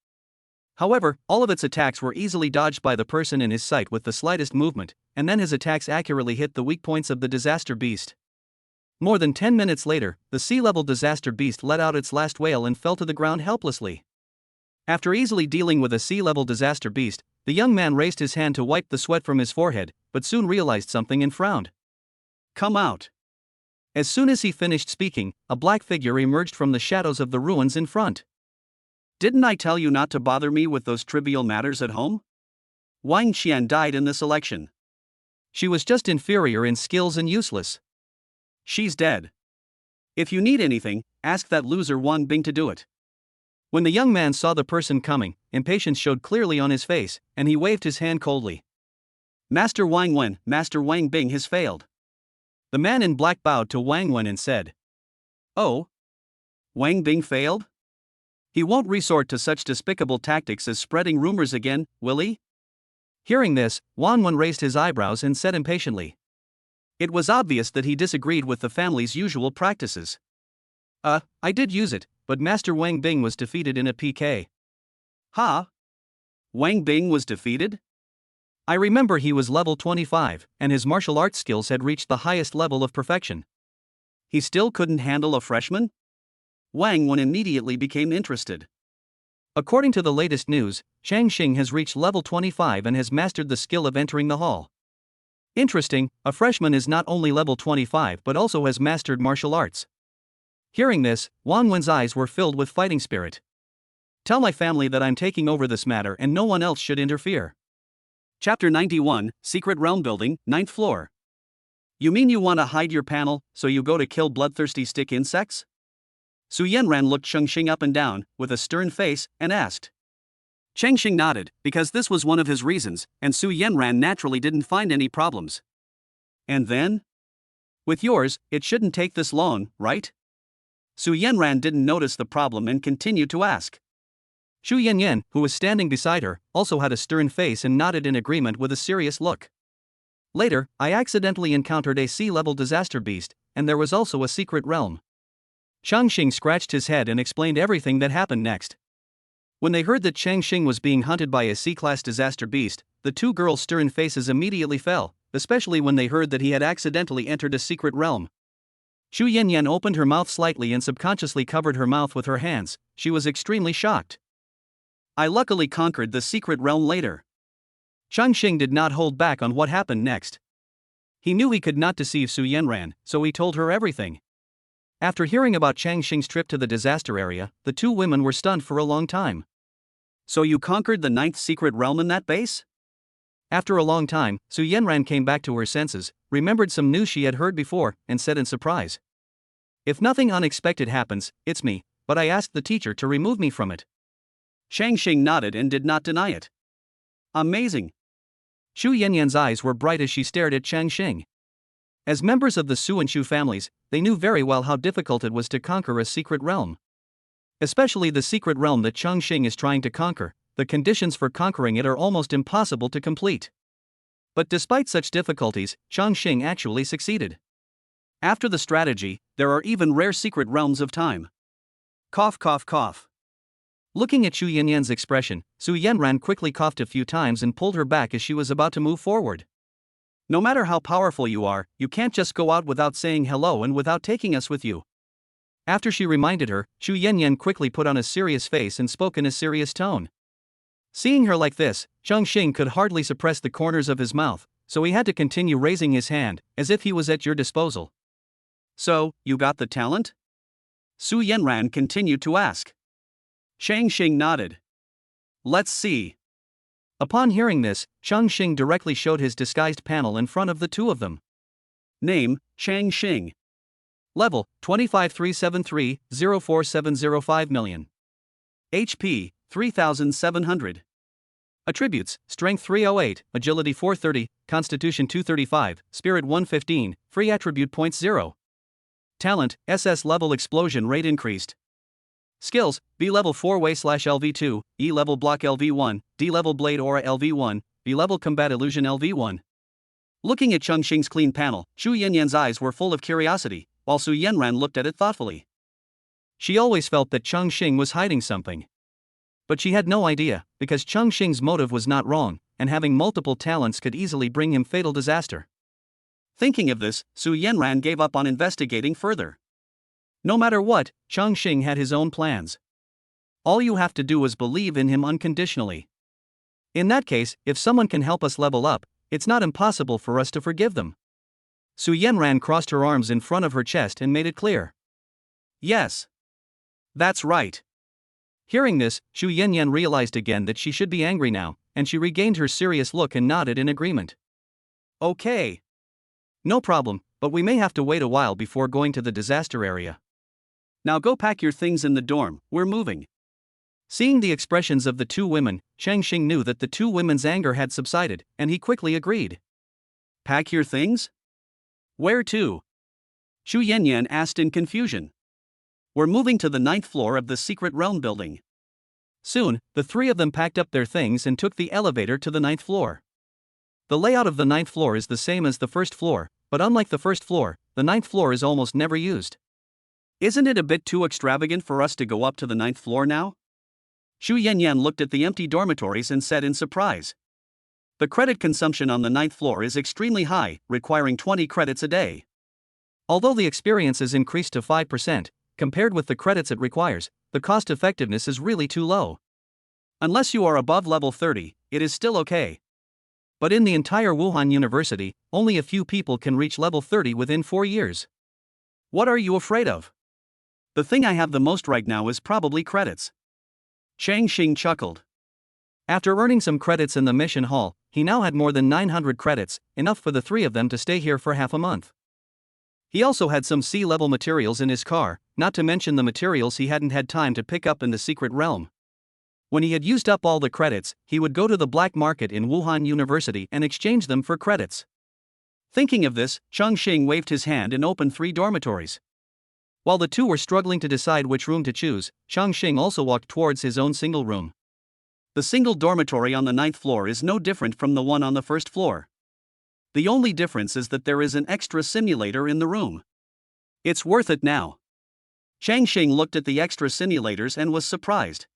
However, all of its attacks were easily dodged by the person in his sight with the slightest movement, and then his attacks accurately hit the weak points of the disaster beast. More than 10 minutes later, the sea-level disaster beast let out its last wail and fell to the ground helplessly. After easily dealing with a sea-level disaster beast, the young man raised his hand to wipe the sweat from his forehead, but soon realized something and frowned. Come out. As soon as he finished speaking, a black figure emerged from the shadows of the ruins in front. Didn't I tell you not to bother me with those trivial matters at home? Wang Qian died in this election. She was just inferior in skills and useless. She's dead. If you need anything, ask that loser Wang Bing to do it. When the young man saw the person coming, impatience showed clearly on his face, and he waved his hand coldly. Master Wang Wen, Master Wang Bing has failed. The man in black bowed to Wang Wen and said, Oh? Wang Bing failed? He won't resort to such despicable tactics as spreading rumors again, will he? Hearing this, Wang Wen raised his eyebrows and said impatiently. It was obvious that he disagreed with the family's usual practices. I did use it, but Master Wang Bing was defeated in a PK. Huh? Wang Bing was defeated? I remember he was level 25, and his martial arts skills had reached the highest level of perfection. He still couldn't handle a freshman? Wang Wen immediately became interested. According to the latest news, Changqing has reached level 25 and has mastered the skill of entering the hall. Interesting, a freshman is not only level 25 but also has mastered martial arts. Hearing this, Wang Wen's eyes were filled with fighting spirit. Tell my family that I'm taking over this matter and no one else should interfere. Chapter 91, Secret Realm Building, 9th floor. You mean you want to hide your panel, so you go to kill bloodthirsty stick insects? Su Yanran looked Chongqing up and down, with a stern face, and asked. Changqing nodded, because this was one of his reasons, and Su Yanran naturally didn't find any problems. And then? With yours, it shouldn't take this long, right? Su Yanran didn't notice the problem and continued to ask. Xu Yanyan, who was standing beside her, also had a stern face and nodded in agreement with a serious look. Later, I accidentally encountered a sea-level disaster beast, and there was also a secret realm. Chongqing scratched his head and explained everything that happened next. When they heard that Chongqing was being hunted by a C-class disaster beast, the two girls' stern faces immediately fell, especially when they heard that he had accidentally entered a secret realm. Xu Yanyan opened her mouth slightly and subconsciously covered her mouth with her hands. She was extremely shocked. I luckily conquered the secret realm later. Chongqing did not hold back on what happened next. He knew he could not deceive Su Yanran, so he told her everything. After hearing about Chongqing's trip to the disaster area, the two women were stunned for a long time. So you conquered the 9th secret realm in that base? After a long time, Su Yanran came back to her senses, remembered some news she had heard before, and said in surprise. If nothing unexpected happens, it's me, but I asked the teacher to remove me from it. Chongqing nodded and did not deny it. Amazing. Xu Yanyan's eyes were bright as she stared at Chongqing. As members of the Su and Shu families, they knew very well how difficult it was to conquer a secret realm. Especially the secret realm that Chongqing is trying to conquer, the conditions for conquering it are almost impossible to complete. But despite such difficulties, Chongqing actually succeeded. After the strategy, there are even rare secret realms of time. Cough, cough, cough. Looking at Xu Yanyan's expression, Su Yanran quickly coughed a few times and pulled her back as she was about to move forward. No matter how powerful you are, you can't just go out without saying hello and without taking us with you. After she reminded her, Xu Yanyan quickly put on a serious face and spoke in a serious tone. Seeing her like this, Chongqing could hardly suppress the corners of his mouth, so he had to continue raising his hand, as if he was at your disposal. So, you got the talent? Su Yanran continued to ask. Chongqing nodded. Let's see. Upon hearing this, Chongqing directly showed his disguised panel in front of the two of them. Name, Chongqing. Level, 25373-04705 million. HP, 3700. Attributes, Strength 308, Agility 430, Constitution 235, Spirit 115, Free Attribute Points 0. Talent, SS-level explosion rate increased. Skills, B-level 4-way/LV2, E-level block LV1, D-level blade aura LV1, B-level combat illusion LV1. Looking at Chongqing's clean panel, Xu Yanyan's eyes were full of curiosity, while Su Yanran looked at it thoughtfully. She always felt that Chongqing was hiding something. But she had no idea, because Chongqing's motive was not wrong, and having multiple talents could easily bring him fatal disaster. Thinking of this, Su Yanran gave up on investigating further. No matter what, Chongqing had his own plans. All you have to do is believe in him unconditionally. In that case, if someone can help us level up, it's not impossible for us to forgive them. Su Yanran crossed her arms in front of her chest and made it clear. Yes. That's right. Hearing this, Xu Yanyan realized again that she should be angry now, and she regained her serious look and nodded in agreement. Okay. No problem, but we may have to wait a while before going to the disaster area. Now go pack your things in the dorm, we're moving. Seeing the expressions of the two women, Chongqing knew that the two women's anger had subsided, and he quickly agreed. Pack your things? Where to? Xu Yanyan asked in confusion. We're moving to the 9th floor of the secret realm building. Soon, the three of them packed up their things and took the elevator to the 9th floor. The layout of the 9th floor is the same as the first floor, but unlike the first floor, the 9th floor is almost never used. Isn't it a bit too extravagant for us to go up to the 9th floor now? Xu Yanyan looked at the empty dormitories and said in surprise. The credit consumption on the 9th floor is extremely high, requiring 20 credits a day. Although the experience is increased to 5%, compared with the credits it requires, the cost effectiveness is really too low. Unless you are above level 30, it is still okay. But in the entire Wuhan University, only a few people can reach level 30 within 4 years. What are you afraid of? The thing I have the most right now is probably credits. Chongqing chuckled. After earning some credits in the mission hall, he now had more than 900 credits, enough for the three of them to stay here for half a month. He also had some sea-level materials in his car, not to mention the materials he hadn't had time to pick up in the secret realm. When he had used up all the credits, he would go to the black market in Wuhan University and exchange them for credits. Thinking of this, Chongqing waved his hand and opened 3 dormitories. While the two were struggling to decide which room to choose, Chongqing also walked towards his own single room. The single dormitory on the 9th floor is no different from the one on the 1st floor. The only difference is that there is an extra simulator in the room. It's worth it now. Chongqing looked at the extra simulators and was surprised.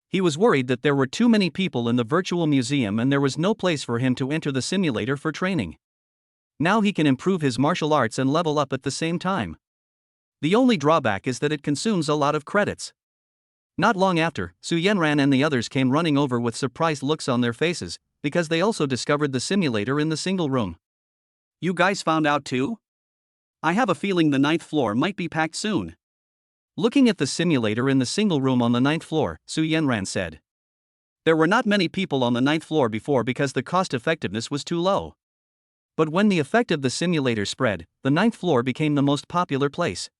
He was worried that there were too many people in the virtual museum and there was no place for him to enter the simulator for training. Now he can improve his martial arts and level up at the same time. The only drawback is that it consumes a lot of credits. Not long after, Su Yanran and the others came running over with surprised looks on their faces, because they also discovered the simulator in the single room. You guys found out too? I have a feeling the 9th floor might be packed soon. Looking at the simulator in the single room on the 9th floor, Su Yanran said. There were not many people on the 9th floor before because the cost effectiveness was too low. But when the effect of the simulator spread, the 9th floor became the most popular place.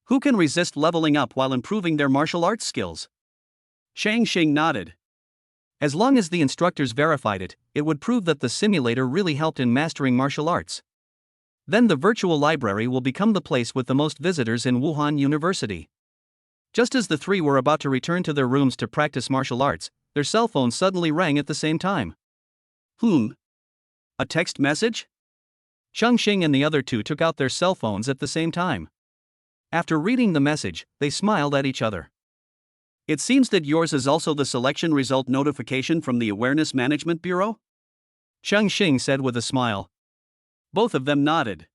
Who can resist leveling up while improving their martial arts skills? Chongqing nodded. As long as the instructors verified it, it would prove that the simulator really helped in mastering martial arts. Then the virtual library will become the place with the most visitors in Wuhan University. Just as the three were about to return to their rooms to practice martial arts, their cell phones suddenly rang at the same time. A text message? Chongqing and the other two took out their cell phones at the same time. After reading the message, they smiled at each other. It seems that yours is also the selection result notification from the Awareness Management Bureau? Chongqing said with a smile. Both of them nodded.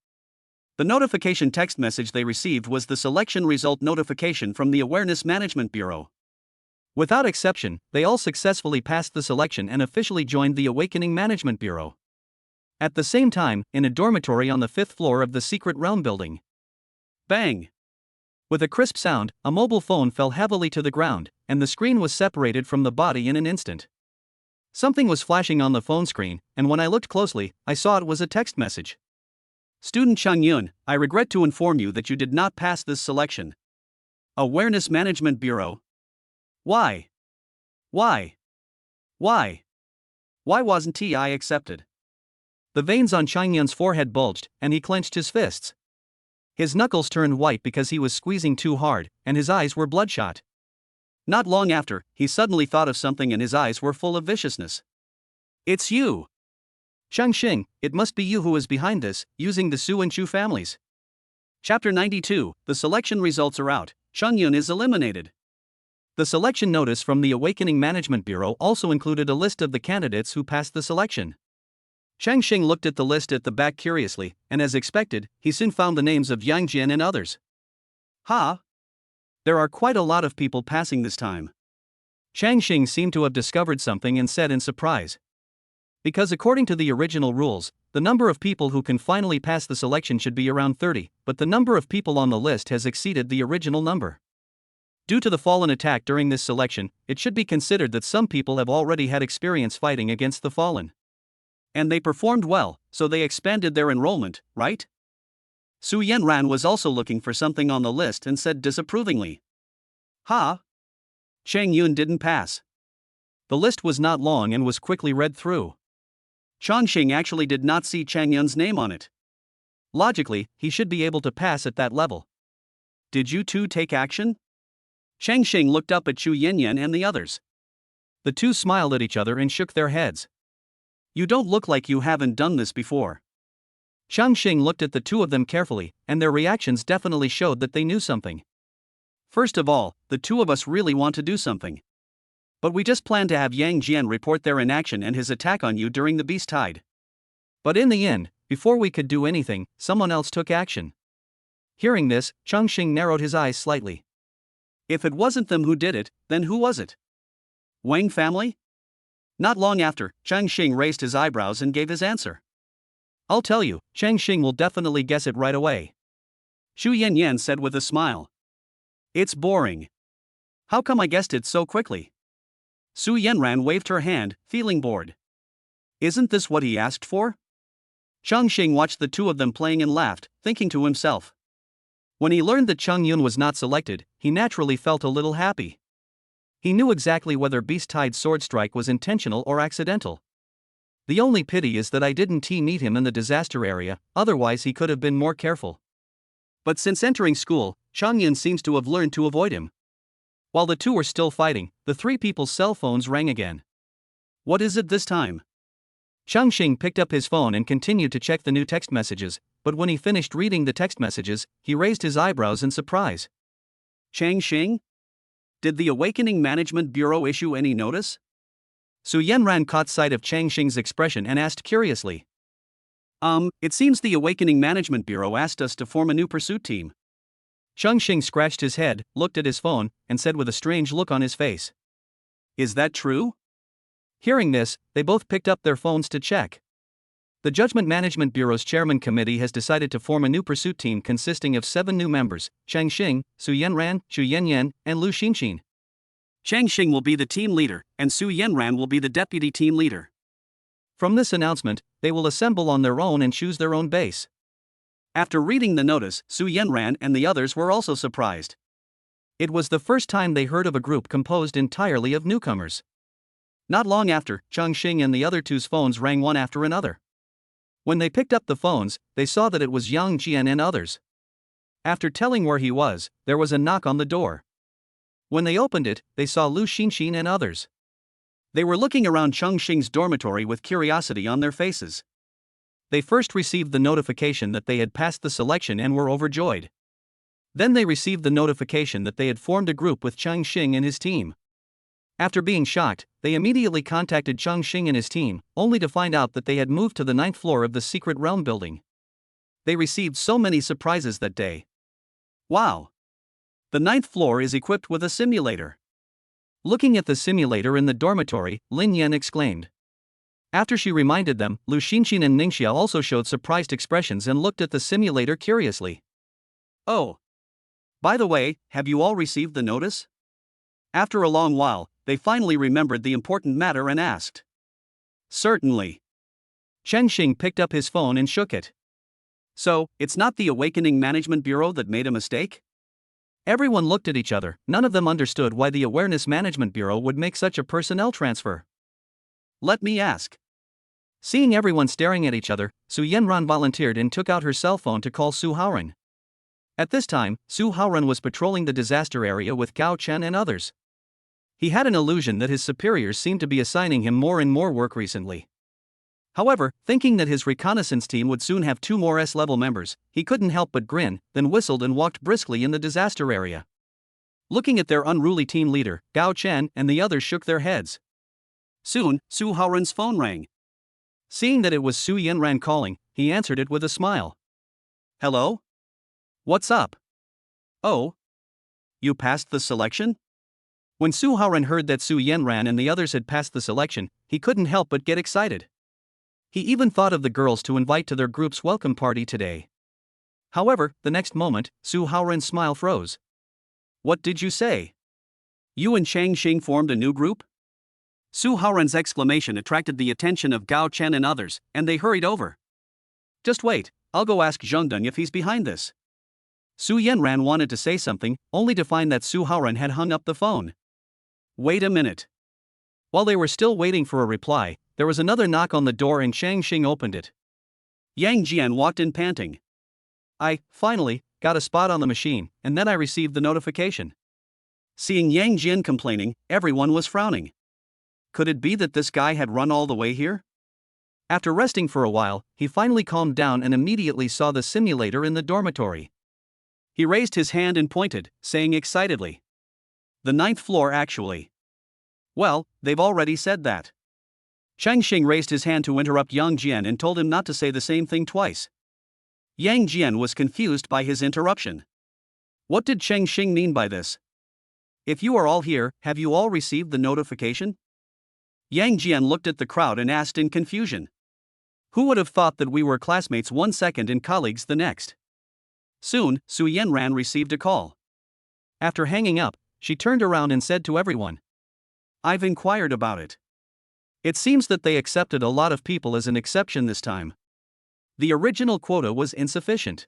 The notification text message they received was the selection result notification from the Awareness Management Bureau. Without exception, they all successfully passed the selection and officially joined the Awakening Management Bureau. At the same time, in a dormitory on the 5th floor of the Secret Realm building. Bang! With a crisp sound, a mobile phone fell heavily to the ground, and the screen was separated from the body in an instant. Something was flashing on the phone screen, and when I looked closely, I saw it was a text message. Student Chang Yun, I regret to inform you that you did not pass this selection. Awareness Management Bureau. Why? Why wasn't I accepted? The veins on Chang Yun's forehead bulged, and he clenched his fists. His knuckles turned white because he was squeezing too hard, and his eyes were bloodshot. Not long after, he suddenly thought of something and his eyes were full of viciousness. It's you! Chongqing, it must be you who is behind this, using the Su and Chu families. Chapter 92, the selection results are out, Chang Yun is eliminated. The selection notice from the Awakening Management Bureau also included a list of the candidates who passed the selection. Chongqing looked at the list at the back curiously, and as expected, he soon found the names of Yang Jian and others. There are quite a lot of people passing this time. Chongqing seemed to have discovered something and said in surprise. Because according to the original rules, the number of people who can finally pass the selection should be around 30, but the number of people on the list has exceeded the original number. Due to the Fallen attack during this selection, it should be considered that some people have already had experience fighting against the Fallen. And they performed well, so they expanded their enrollment, right? Su Yanran was also looking for something on the list and said disapprovingly. Chang Yun didn't pass. The list was not long and was quickly read through. Chongqing actually did not see Chang Yun's name on it. Logically, he should be able to pass at that level. Did you two take action? Chongqing looked up at Chu Yanyan and the others. The two smiled at each other and shook their heads. You don't look like you haven't done this before. Chongqing looked at the two of them carefully, and their reactions definitely showed that they knew something. First of all, the two of us really want to do something. But we just planned to have Yang Jian report their inaction and his attack on you during the Beast Tide. But in the end, before we could do anything, someone else took action. Hearing this, Chongqing narrowed his eyes slightly. If it wasn't them who did it, then who was it? Wang family? Not long after, Chongqing raised his eyebrows and gave his answer. I'll tell you, Chongqing will definitely guess it right away. Xu Yanyan said with a smile. It's boring. How come I guessed it so quickly? Su Yanran waved her hand, feeling bored. Isn't this what he asked for? Chongqing watched the two of them playing and laughed, thinking to himself. When he learned that Chang Yun was not selected, he naturally felt a little happy. He knew exactly whether Beast Tide's sword strike was intentional or accidental. The only pity is that I didn't meet him in the disaster area, otherwise he could have been more careful. But since entering school, Chongqing seems to have learned to avoid him. While the two were still fighting, the three people's cell phones rang again. What is it this time? Chongqing picked up his phone and continued to check the new text messages, but when he finished reading the text messages, he raised his eyebrows in surprise. Chongqing? Did the Awakening Management Bureau issue any notice? Su Yanran caught sight of Chongqing's expression and asked curiously. It seems the Awakening Management Bureau asked us to form a new pursuit team. Chongqing scratched his head, looked at his phone, and said with a strange look on his face. Is that true? Hearing this, they both picked up their phones to check. The Judgment Management Bureau's Chairman Committee has decided to form a new pursuit team consisting of 7 new members: Chongqing, Su Yanran, Xu Yanyan, and Lu Xinxin. Chongqing will be the team leader, and Su Yanran will be the deputy team leader. From this announcement, they will assemble on their own and choose their own base. After reading the notice, Su Yanran and the others were also surprised. It was the first time they heard of a group composed entirely of newcomers. Not long after, Chongqing and the other two's phones rang one after another. When they picked up the phones, they saw that it was Yang Jian and others. After telling where he was, there was a knock on the door. When they opened it, they saw Lu Xinxin and others. They were looking around Chongqing's dormitory with curiosity on their faces. They first received the notification that they had passed the selection and were overjoyed. Then they received the notification that they had formed a group with Chongqing and his team. After being shocked, they immediately contacted Chongqing and his team, only to find out that they had moved to the 9th floor of the Secret Realm building. They received so many surprises that day. Wow! The 9th floor is equipped with a simulator. Looking at the simulator in the dormitory, Lin Yan exclaimed. After she reminded them, Lu Xinxin and Ningxia also showed surprised expressions and looked at the simulator curiously. Oh! By the way, have you all received the notice? After a long while, they finally remembered the important matter and asked. Certainly. Chongqing picked up his phone and shook it. So, it's not the Awakening Management Bureau that made a mistake? Everyone looked at each other. None of them understood why the Awareness Management Bureau would make such a personnel transfer. Let me ask. Seeing everyone staring at each other, Su Yanran volunteered and took out her cell phone to call Su Haoran. At this time, Su Haoran was patrolling the disaster area with Gao Chen and others. He had an illusion that his superiors seemed to be assigning him more and more work recently. However, thinking that his reconnaissance team would soon have 2 more S-level members, he couldn't help but grin, then whistled and walked briskly in the disaster area. Looking at their unruly team leader, Gao Chen and the others shook their heads. Soon, Su Haoran's phone rang. Seeing that it was Su Yanran calling, he answered it with a smile. Hello? What's up? Oh? You passed the selection? When Su Haoran heard that Su Yanran and the others had passed the selection, he couldn't help but get excited. He even thought of the girls to invite to their group's welcome party today. However, the next moment, Su Haoran's smile froze. What did you say? You and Chongqing formed a new group? Su Haoran's exclamation attracted the attention of Gao Chen and others, and they hurried over. Just wait, I'll go ask Zhengdeng if he's behind this. Su Yanran wanted to say something, only to find that Su Haoran had hung up the phone. Wait a minute. While they were still waiting for a reply, there was another knock on the door and Chongqing opened it. Yang Jian walked in panting. I, finally, got a spot on the machine, and then I received the notification. Seeing Yang Jian complaining, everyone was frowning. Could it be that this guy had run all the way here? After resting for a while, he finally calmed down and immediately saw the simulator in the dormitory. He raised his hand and pointed, saying excitedly. The 9th floor actually. Well, they've already said that. Chongqing raised his hand to interrupt Yang Jian and told him not to say the same thing twice. Yang Jian was confused by his interruption. What did Chongqing mean by this? If you are all here, have you all received the notification? Yang Jian looked at the crowd and asked in confusion. Who would have thought that we were classmates 1 second and colleagues the next? Soon, Su Yanran received a call. After hanging up, she turned around and said to everyone. I've inquired about it. It seems that they accepted a lot of people as an exception this time. The original quota was insufficient.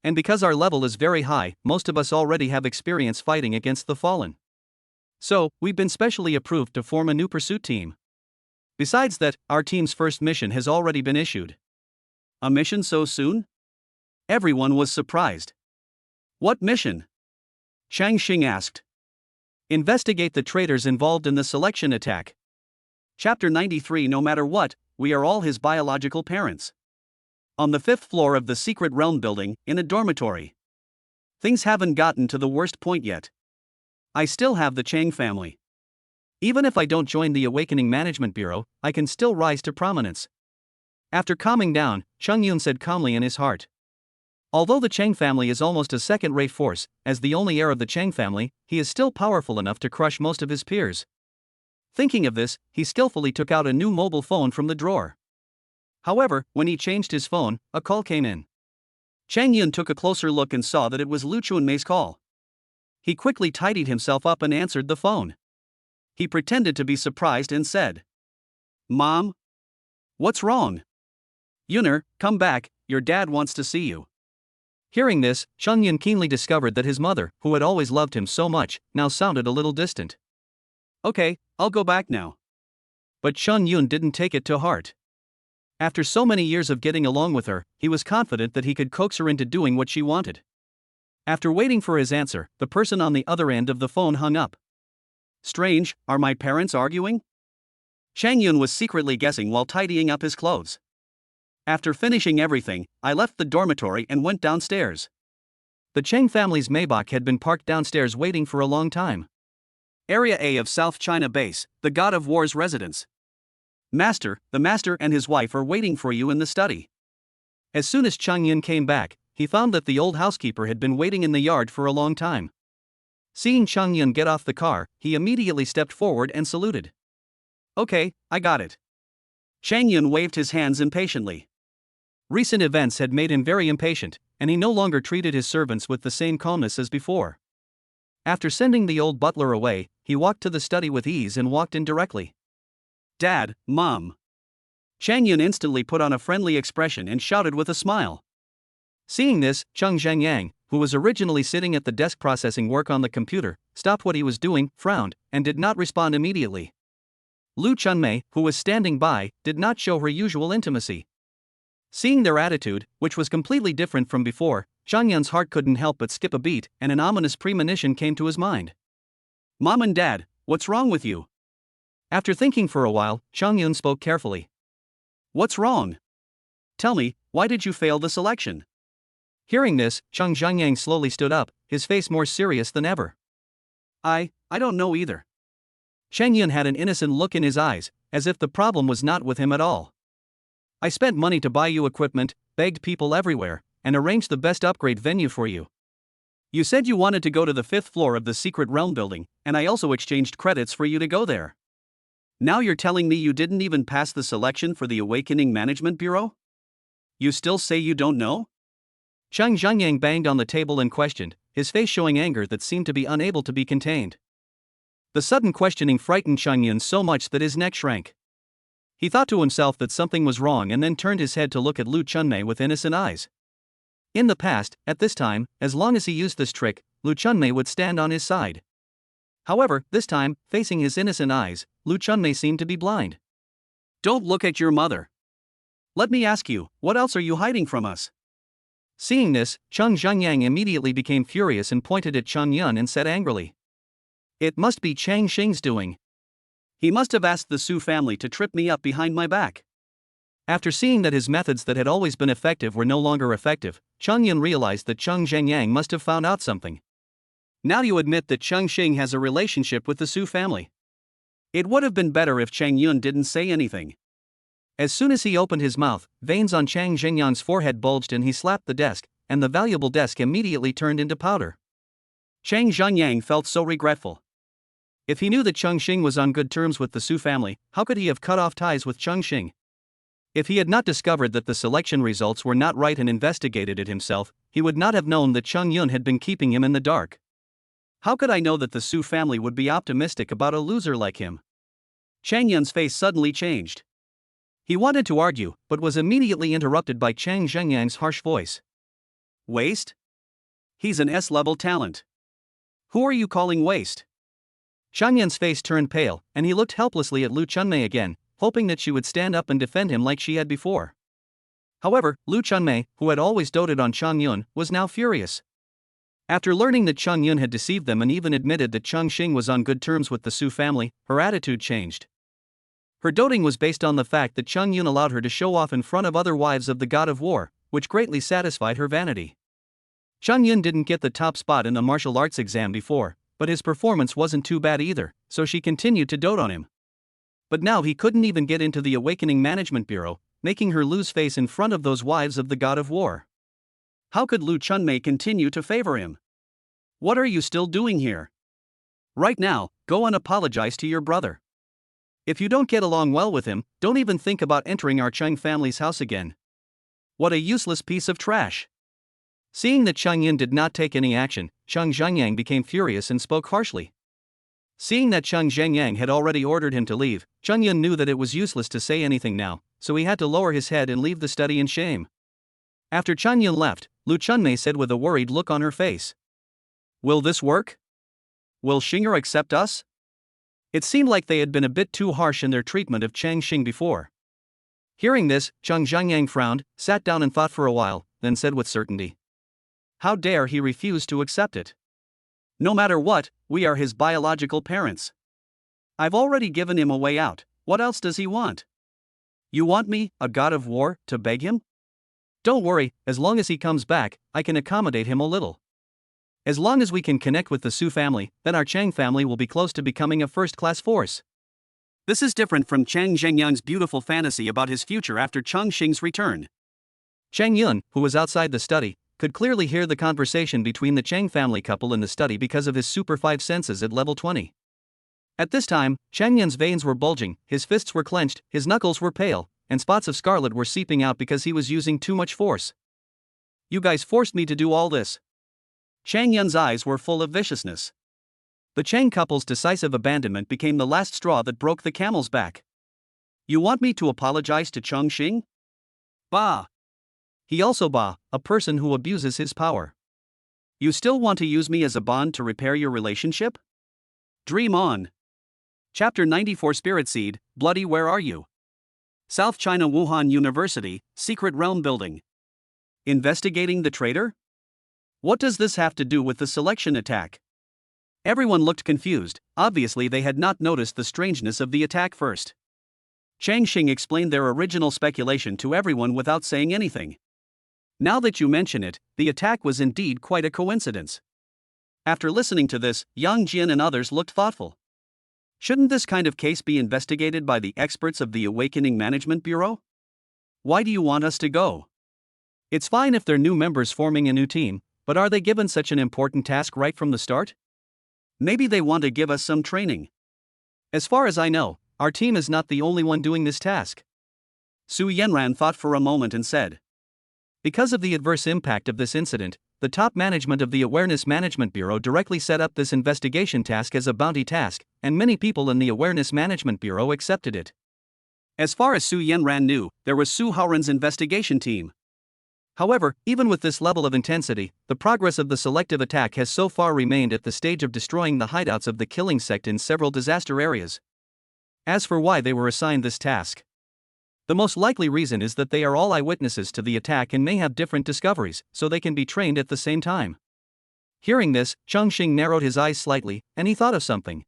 And because our level is very high, most of us already have experience fighting against the fallen. So, we've been specially approved to form a new pursuit team. Besides that, our team's first mission has already been issued. A mission so soon? Everyone was surprised. What mission? Chongqing asked. Investigate the traitors involved in the selection attack. Chapter 93. No matter what, we are all his biological parents. On the 5th floor of the Secret Realm building, in a dormitory. Things haven't gotten to the worst point yet. I still have the Chang family. Even if I don't join the Awakening Management Bureau, I can still rise to prominence. After calming down, Chongyun said calmly in his heart. Although the Chang family is almost a second-rate force, as the only heir of the Chang family, he is still powerful enough to crush most of his peers. Thinking of this, he skillfully took out a new mobile phone from the drawer. However, when he changed his phone, a call came in. Chongyun took a closer look and saw that it was Lu Chunmei's call. He quickly tidied himself up and answered the phone. He pretended to be surprised and said, "Mom? What's wrong? Yuner, come back, your dad wants to see you." Hearing this, Chongyun keenly discovered that his mother, who had always loved him so much, now sounded a little distant. "Okay, I'll go back now." But Chongyun didn't take it to heart. After so many years of getting along with her, he was confident that he could coax her into doing what she wanted. After waiting for his answer, the person on the other end of the phone hung up. Strange, are my parents arguing? Chongyun was secretly guessing while tidying up his clothes. After finishing everything, I left the dormitory and went downstairs. The Chang family's Maybach had been parked downstairs waiting for a long time. Area A of South China Base, the God of War's residence. "Master, the master and his wife are waiting for you in the study." As soon as Chongyun came back, he found that the old housekeeper had been waiting in the yard for a long time. Seeing Chongyun get off the car, he immediately stepped forward and saluted. "Okay, I got it." Chongyun waved his hands impatiently. Recent events had made him very impatient, and he no longer treated his servants with the same calmness as before. After sending the old butler away, he walked to the study with ease and walked in directly. "Dad, Mom." Chongyun instantly put on a friendly expression and shouted with a smile. Seeing this, Cheng Zhengyang, who was originally sitting at the desk processing work on the computer, stopped what he was doing, frowned, and did not respond immediately. Lu Chunmei, who was standing by, did not show her usual intimacy. Seeing their attitude, which was completely different from before, Chongyun's heart couldn't help but skip a beat, and an ominous premonition came to his mind. "Mom and Dad, what's wrong with you?" After thinking for a while, Chongyun spoke carefully. "What's wrong? Tell me, why did you fail the selection?" Hearing this, Cheng Zhengyang slowly stood up, his face more serious than ever. I don't know either." Chongyun had an innocent look in his eyes, as if the problem was not with him at all. "I spent money to buy you equipment, begged people everywhere, and arranged the best upgrade venue for you. You said you wanted to go to the 5th floor of the Secret Realm building, and I also exchanged credits for you to go there. Now you're telling me you didn't even pass the selection for the Awakening Management Bureau? You still say you don't know?" Cheng Zhengyang banged on the table and questioned, his face showing anger that seemed to be unable to be contained. The sudden questioning frightened Chongyun so much that his neck shrank. He thought to himself that something was wrong and then turned his head to look at Lu Chunmei with innocent eyes. In the past, at this time, as long as he used this trick, Lu Chunmei would stand on his side. However, this time, facing his innocent eyes, Lu Chunmei seemed to be blind. "Don't look at your mother. Let me ask you, what else are you hiding from us?" Seeing this, Cheng Zhengyang immediately became furious and pointed at Chongyun and said angrily, "It must be Chang Xing's doing. He must have asked the Su family to trip me up behind my back." After seeing that his methods that had always been effective were no longer effective, Chongyun realized that Cheng Zhengyang must have found out something. "Now you admit that Chang Xing has a relationship with the Su family. It would have been better if Chang Yun didn't say anything." As soon as he opened his mouth, veins on Chang Zhengyang's forehead bulged and he slapped the desk, and the valuable desk immediately turned into powder. Chang Zhengyang felt so regretful. If he knew that Chongqing was on good terms with the Su family, how could he have cut off ties with Chongqing? If he had not discovered that the selection results were not right and investigated it himself, he would not have known that Cheng Yun had been keeping him in the dark. How could I know that the Su family would be optimistic about a loser like him? Chang Yun's face suddenly changed. He wanted to argue, but was immediately interrupted by Chang Zhengyang's harsh voice. "Waste? He's an S-level talent. Who are you calling waste?" Chang Yun's face turned pale, and he looked helplessly at Lu Chunmei again, hoping that she would stand up and defend him like she had before. However, Lu Chunmei, who had always doted on Chang Yun, was now furious. After learning that Chang Yun had deceived them and even admitted that Chongqing was on good terms with the Su family, her attitude changed. Her doting was based on the fact that Chang Yun allowed her to show off in front of other wives of the god of war, which greatly satisfied her vanity. Chang Yun didn't get the top spot in the martial arts exam before, but his performance wasn't too bad either, so she continued to dote on him. But now he couldn't even get into the Awakening Management Bureau, making her lose face in front of those wives of the god of war. How could Lu Chunmei continue to favor him? What are you still doing here? Right now, go and apologize to your brother. If you don't get along well with him, don't even think about entering our Chang family's house again. What a useless piece of trash. Seeing that Chang Yun did not take any action, Chang Zhangyang became furious and spoke harshly. Seeing that Chang Zhangyang had already ordered him to leave, Chang Yun knew that it was useless to say anything now, so he had to lower his head and leave the study in shame. After Chang Yun left, Lu Chunmei said with a worried look on her face, "Will this work? Will Xinger accept us?" It seemed like they had been a bit too harsh in their treatment of Chang Xing before. Hearing this, Chang Zhangyang frowned, sat down and thought for a while, then said with certainty, "How dare he refuse to accept it? No matter what, we are his biological parents. I've already given him a way out, what else does he want? You want me, a god of war, to beg him? Don't worry, as long as he comes back, I can accommodate him a little. As long as we can connect with the Su family, then our Chang family will be close to becoming a first-class force." This is different from Chang Zhengyang's beautiful fantasy about his future after Chongqing's return. Chang Yun, who was outside the study, could clearly hear the conversation between the Chang family couple in the study because of his super 5 senses at level 20. At this time, Chang Yun's veins were bulging, his fists were clenched, his knuckles were pale, and spots of scarlet were seeping out because he was using too much force. "You guys forced me to do all this." Chang Yun's eyes were full of viciousness. The Chang couple's decisive abandonment became the last straw that broke the camel's back. "You want me to apologize to Chongqing? Bah! He also bah, a person who abuses his power. You still want to use me as a bond to repair your relationship? Dream on." Chapter 94 Spirit Seed, Bloody Where Are You? South China Wuhan University, Secret Realm Building. Investigating the traitor? What does this have to do with the selection attack? Everyone looked confused, obviously they had not noticed the strangeness of the attack first. Chang Xing explained their original speculation to everyone without saying anything. "Now that you mention it, the attack was indeed quite a coincidence." After listening to this, Yang Jian and others looked thoughtful. Shouldn't this kind of case be investigated by the experts of the Awakening Management Bureau? Why do you want us to go? It's fine if they're new members forming a new team, but are they given such an important task right from the start? Maybe they want to give us some training. As far as I know, our team is not the only one doing this task. Su Yanran thought for a moment and said, "Because of the adverse impact of this incident, the top management of the Awareness Management Bureau directly set up this investigation task as a bounty task, and many people in the Awareness Management Bureau accepted it." As far as Su Yanran knew, there was Su Haoran's investigation team. However, even with this level of intensity, the progress of the selective attack has so far remained at the stage of destroying the hideouts of the killing sect in several disaster areas. As for why they were assigned this task, the most likely reason is that they are all eyewitnesses to the attack and may have different discoveries, so they can be trained at the same time. Hearing this, Chongqing narrowed his eyes slightly, and he thought of something.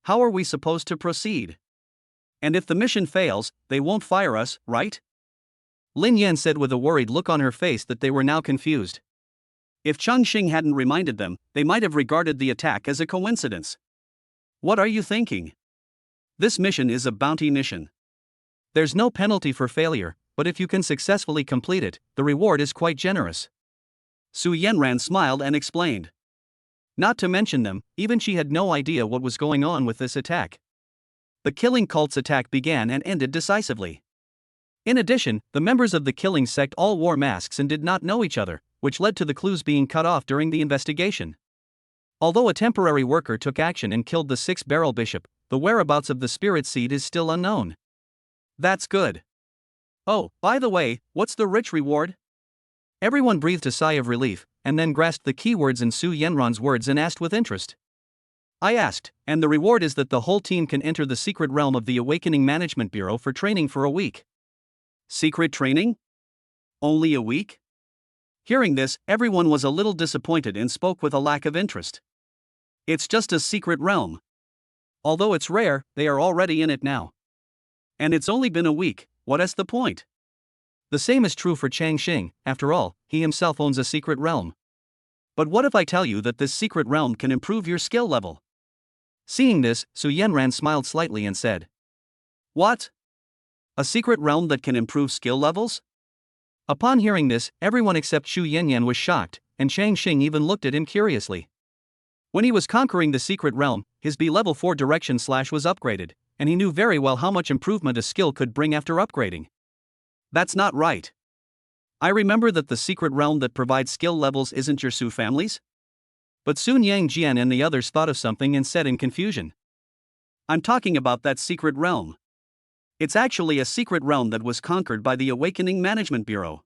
How are we supposed to proceed? And if the mission fails, they won't fire us, right? Lin Yan said with a worried look on her face that they were now confused. If Chongqing hadn't reminded them, they might have regarded the attack as a coincidence. What are you thinking? This mission is a bounty mission. There's no penalty for failure, but if you can successfully complete it, the reward is quite generous. Su Yanran smiled and explained. Not to mention them, even she had no idea what was going on with this attack. The Killing Cults attack began and ended decisively. In addition, the members of the Killing sect all wore masks and did not know each other, which led to the clues being cut off during the investigation. Although a temporary worker took action and killed the 6-barrel bishop, the whereabouts of the spirit seed is still unknown. That's good. Oh, by the way, what's the rich reward? Everyone breathed a sigh of relief, and then grasped the keywords in Su Yanran's words and asked with interest. I asked, and the reward is that the whole team can enter the secret realm of the Awakening Management Bureau for training for a week. Secret training? Only a week? Hearing this, everyone was a little disappointed and spoke with a lack of interest. It's just a secret realm. Although it's rare, they are already in it now. And it's only been a week, what is the point? The same is true for Chongqing, after all, he himself owns a secret realm. But what if I tell you that this secret realm can improve your skill level? Seeing this, Su Yanran smiled slightly and said, What? A secret realm that can improve skill levels? Upon hearing this, everyone except Xu Yanyan was shocked, and Chongqing even looked at him curiously. When he was conquering the secret realm, his B level 4 direction slash was upgraded, and he knew very well how much improvement a skill could bring after upgrading. That's not right. I remember that the secret realm that provides skill levels isn't your Su family's? But Sun Yang Jian and the others thought of something and said in confusion. I'm talking about that secret realm. It's actually a secret realm that was conquered by the Awakening Management Bureau.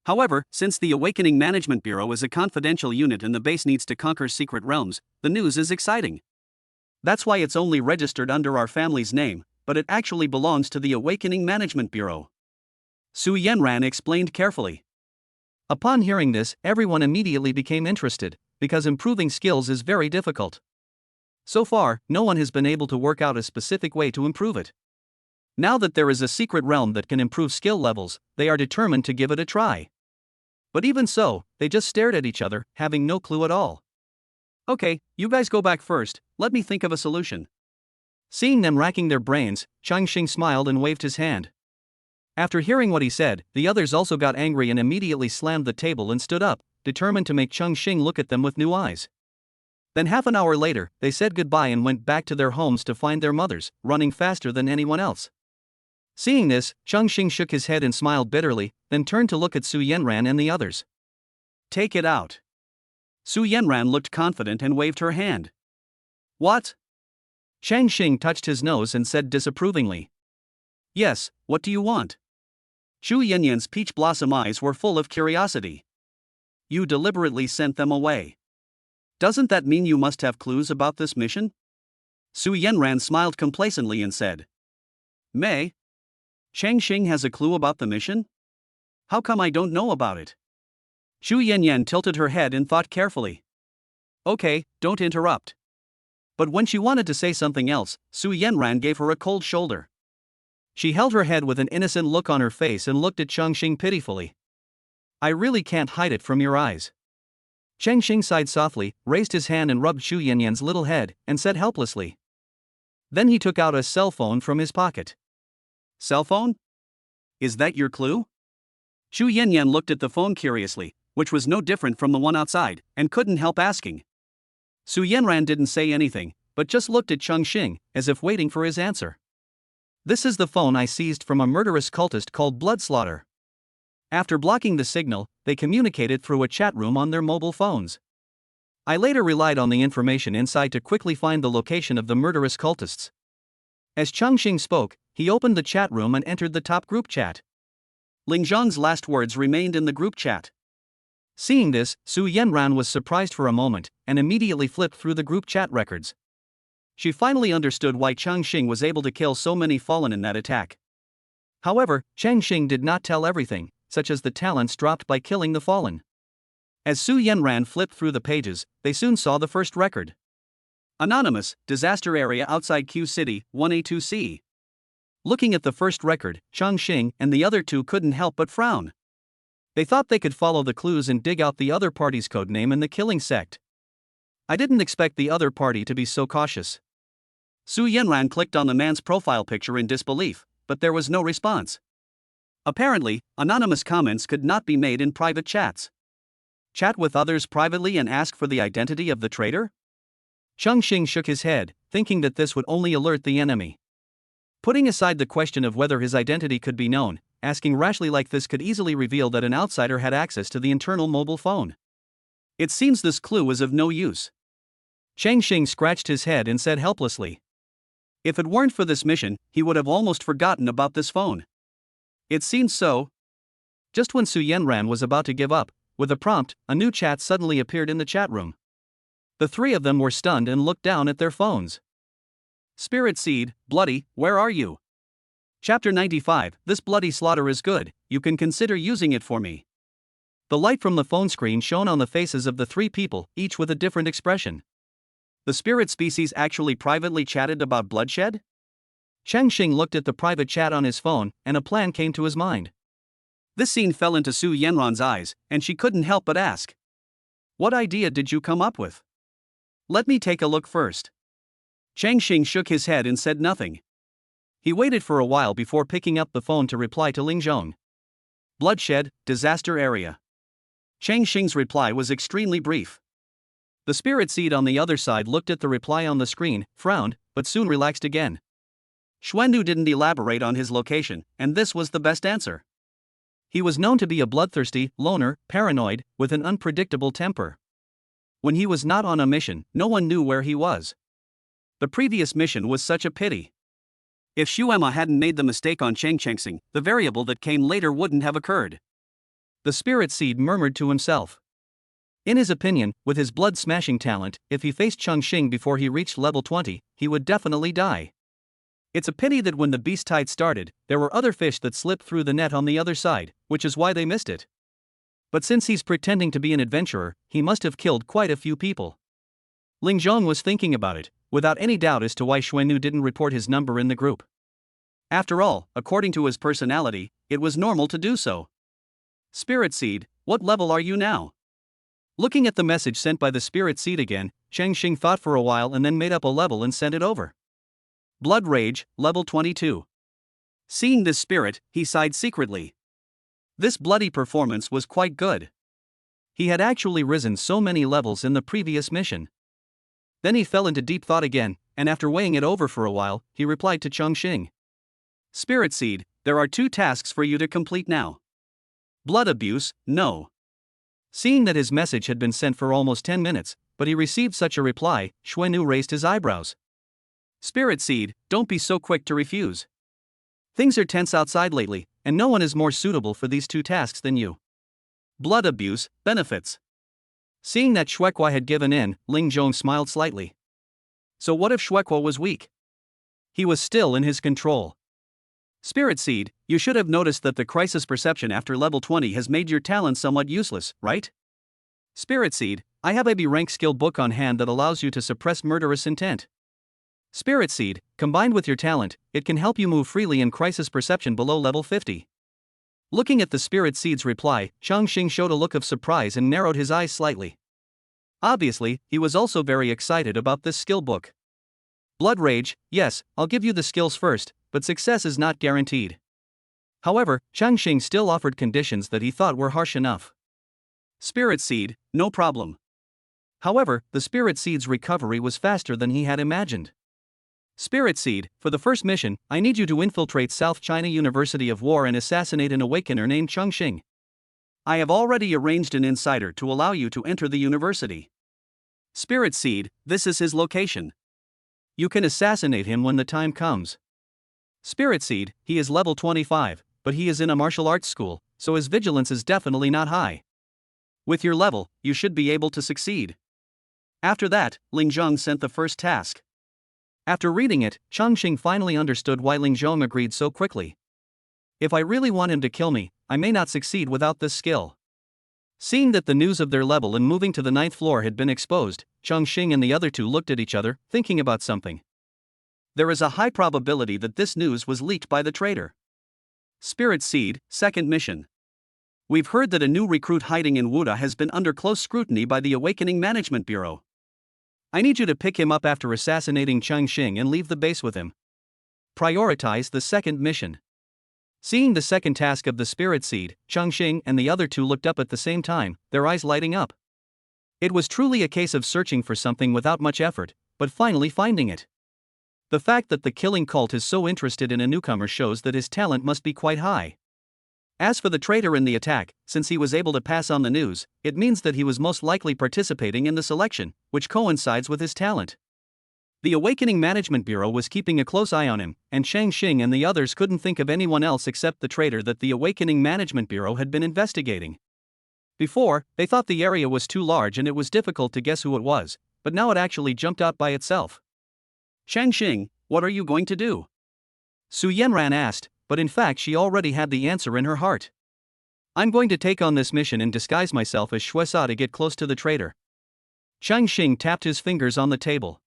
However, since the Awakening Management Bureau is a confidential unit and the base needs to conquer secret realms, the news is exciting. That's why it's only registered under our family's name, but it actually belongs to the Awakening Management Bureau. Su Yanran explained carefully. Upon hearing this, everyone immediately became interested, because improving skills is very difficult. So far, no one has been able to work out a specific way to improve it. Now that there is a secret realm that can improve skill levels, they are determined to give it a try. But even so, they just stared at each other, having no clue at all. Okay, you guys go back first, let me think of a solution. Seeing them racking their brains, Chongqing smiled and waved his hand. After hearing what he said, the others also got angry and immediately slammed the table and stood up, determined to make Chongqing look at them with new eyes. Then half an hour later, they said goodbye and went back to their homes to find their mothers, running faster than anyone else. Seeing this, Chongqing shook his head and smiled bitterly, then turned to look at Su Yanran and the others. Take it out. Su Yanran looked confident and waved her hand. What? Chongqing touched his nose and said disapprovingly. Yes, what do you want? Xu Yanyan's peach blossom eyes were full of curiosity. You deliberately sent them away. Doesn't that mean you must have clues about this mission? Su Yanran smiled complacently and said. May? Chongqing has a clue about the mission? How come I don't know about it? Xu Yanyan tilted her head and thought carefully. Okay, don't interrupt. But when she wanted to say something else, Su Yanran gave her a cold shoulder. She held her head with an innocent look on her face and looked at Chongqing pitifully. I really can't hide it from your eyes. Chongqing sighed softly, raised his hand and rubbed Xu Yanyan's little head, and said helplessly. Then he took out a cell phone from his pocket. Cell phone? Is that your clue? Xu Yanyan looked at the phone curiously, which was no different from the one outside, and couldn't help asking. Su Yanran didn't say anything, but just looked at Chongqing, as if waiting for his answer. This is the phone I seized from a murderous cultist called Bloodslaughter. After blocking the signal, they communicated through a chat room on their mobile phones. I later relied on the information inside to quickly find the location of the murderous cultists. As Chongqing spoke, he opened the chat room and entered the top group chat. Ling Zhang's last words remained in the group chat. Seeing this, Su Yanran was surprised for a moment, and immediately flipped through the group chat records. She finally understood why Chongqing was able to kill so many fallen in that attack. However, Chongqing did not tell everything, such as the talents dropped by killing the fallen. As Su Yanran flipped through the pages, they soon saw the first record. Anonymous, disaster area outside Q City, 1A2C. Looking at the first record, Chongqing and the other two couldn't help but frown. They thought they could follow the clues and dig out the other party's codename in the killing sect. I didn't expect the other party to be so cautious. Su Yanran clicked on the man's profile picture in disbelief, but there was no response. Apparently, anonymous comments could not be made in private chats. Chat with others privately and ask for the identity of the traitor? Chongqing shook his head, thinking that this would only alert the enemy. Putting aside the question of whether his identity could be known, asking rashly like this could easily reveal that an outsider had access to the internal mobile phone. It seems this clue is of no use. Chongqing scratched his head and said helplessly. If it weren't for this mission, he would have almost forgotten about this phone. It seems so. Just when Su Yanran was about to give up, with a prompt, a new chat suddenly appeared in the chat room. The three of them were stunned and looked down at their phones. Spirit Seed, Bloody, where are you? Chapter 95, this bloody slaughter is good, you can consider using it for me. The light from the phone screen shone on the faces of the three people, each with a different expression. The spirit species actually privately chatted about bloodshed? Chongqing looked at the private chat on his phone, and a plan came to his mind. This scene fell into Su Yanran's eyes, and she couldn't help but ask, "What idea did you come up with?" "Let me take a look first." Chongqing shook his head and said nothing. He waited for a while before picking up the phone to reply to Ling Zhong. "Bloodshed, disaster area." Chongqing's reply was extremely brief. The spirit seed on the other side looked at the reply on the screen, frowned, but soon relaxed again. Xuandu didn't elaborate on his location, and this was the best answer. He was known to be a bloodthirsty, loner, paranoid, with an unpredictable temper. When he was not on a mission, no one knew where he was. The previous mission was such a pity. If Xuema hadn't made the mistake on Chongqing, the variable that came later wouldn't have occurred. The spirit seed murmured to himself. In his opinion, with his blood-smashing talent, if he faced Chongqing before he reached level 20, he would definitely die. It's a pity that when the beast tide started, there were other fish that slipped through the net on the other side, which is why they missed it. But since he's pretending to be an adventurer, he must have killed quite a few people. Ling Zhong was thinking about it, without any doubt as to why Xuannu didn't report his number in the group. After all, according to his personality, it was normal to do so. "Spirit Seed, what level are you now?" Looking at the message sent by the spirit seed again, Chongqing thought for a while and then made up a level and sent it over. Blood Rage, level 22. Seeing this spirit, he sighed secretly. This bloody performance was quite good. He had actually risen so many levels in the previous mission. Then he fell into deep thought again, and after weighing it over for a while, he replied to Chongqing. "Spirit Seed, there are 2 tasks for you to complete now. Blood abuse, no." Seeing that his message had been sent for almost 10 minutes, but he received such a reply, Xuannu raised his eyebrows. "Spirit Seed, don't be so quick to refuse. Things are tense outside lately, and no one is more suitable for these 2 tasks than you." Blood abuse, benefits. Seeing that Shuequa had given in, Ling Zhong smiled slightly. So what if Shuequa was weak? He was still in his control. "Spirit Seed, you should have noticed that the crisis perception after level 20 has made your talent somewhat useless, right?" "Spirit Seed, I have a B rank skill book on hand that allows you to suppress murderous intent. Spirit Seed, combined with your talent, it can help you move freely in crisis perception below level 50. Looking at the Spirit Seed's reply, Chongqing showed a look of surprise and narrowed his eyes slightly. Obviously, he was also very excited about this skill book. Blood Rage, yes, I'll give you the skills first, but success is not guaranteed. However, Chongqing still offered conditions that he thought were harsh enough. Spirit Seed, no problem. However, the Spirit Seed's recovery was faster than he had imagined. Spirit Seed, for the first mission, I need you to infiltrate South China University of War and assassinate an awakener named Chongqing. I have already arranged an insider to allow you to enter the university. Spirit Seed, this is his location. You can assassinate him when the time comes. Spirit Seed, he is level 25, but he is in a martial arts school, so his vigilance is definitely not high. With your level, you should be able to succeed." After that, Ling Zhong sent the first task. After reading it, Chongqing finally understood why Ling Zhong agreed so quickly. If I really want him to kill me, I may not succeed without this skill. Seeing that the news of their level and moving to the 9th floor had been exposed, Chongqing and the other 2 looked at each other, thinking about something. There is a high probability that this news was leaked by the traitor. Spirit Seed, second mission. We've heard that a new recruit hiding in Wuda has been under close scrutiny by the Awakening Management Bureau. I need you to pick him up after assassinating Chongqing and leave the base with him. Prioritize the second mission. Seeing the second task of the Spirit Seed, Chongqing and the other 2 looked up at the same time, their eyes lighting up. It was truly a case of searching for something without much effort, but finally finding it. The fact that the killing cult is so interested in a newcomer shows that his talent must be quite high. As for the traitor in the attack, since he was able to pass on the news, it means that he was most likely participating in the selection, which coincides with his talent. The Awakening Management Bureau was keeping a close eye on him, and Chongqing and the others couldn't think of anyone else except the traitor that the Awakening Management Bureau had been investigating. Before, they thought the area was too large and it was difficult to guess who it was, but now it actually jumped out by itself. "Chongqing, what are you going to do?" Su Yanran asked, but in fact she already had the answer in her heart. I'm going to take on this mission and disguise myself as Shuesa to get close to the traitor. Chongqing tapped his fingers on the table.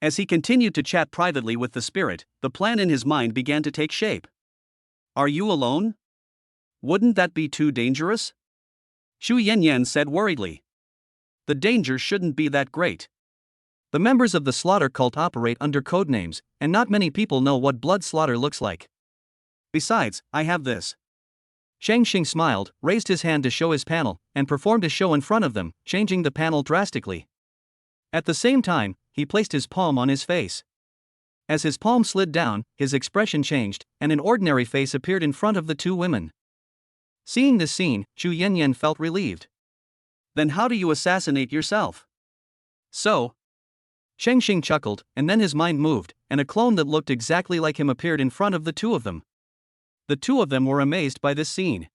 As he continued to chat privately with the spirit, the plan in his mind began to take shape. Are you alone? Wouldn't that be too dangerous? Xu Yanyan said worriedly. The danger shouldn't be that great. The members of the slaughter cult operate under code names, and not many people know what blood slaughter looks like. Besides, I have this. Chongqing smiled, raised his hand to show his panel, and performed a show in front of them, changing the panel drastically. At the same time, he placed his palm on his face. As his palm slid down, his expression changed, and an ordinary face appeared in front of the two women. Seeing this scene, Xu Yanyan felt relieved. Then how do you assassinate yourself? So? Chongqing chuckled, and then his mind moved, and a clone that looked exactly like him appeared in front of the two of them. The two of them were amazed by this scene.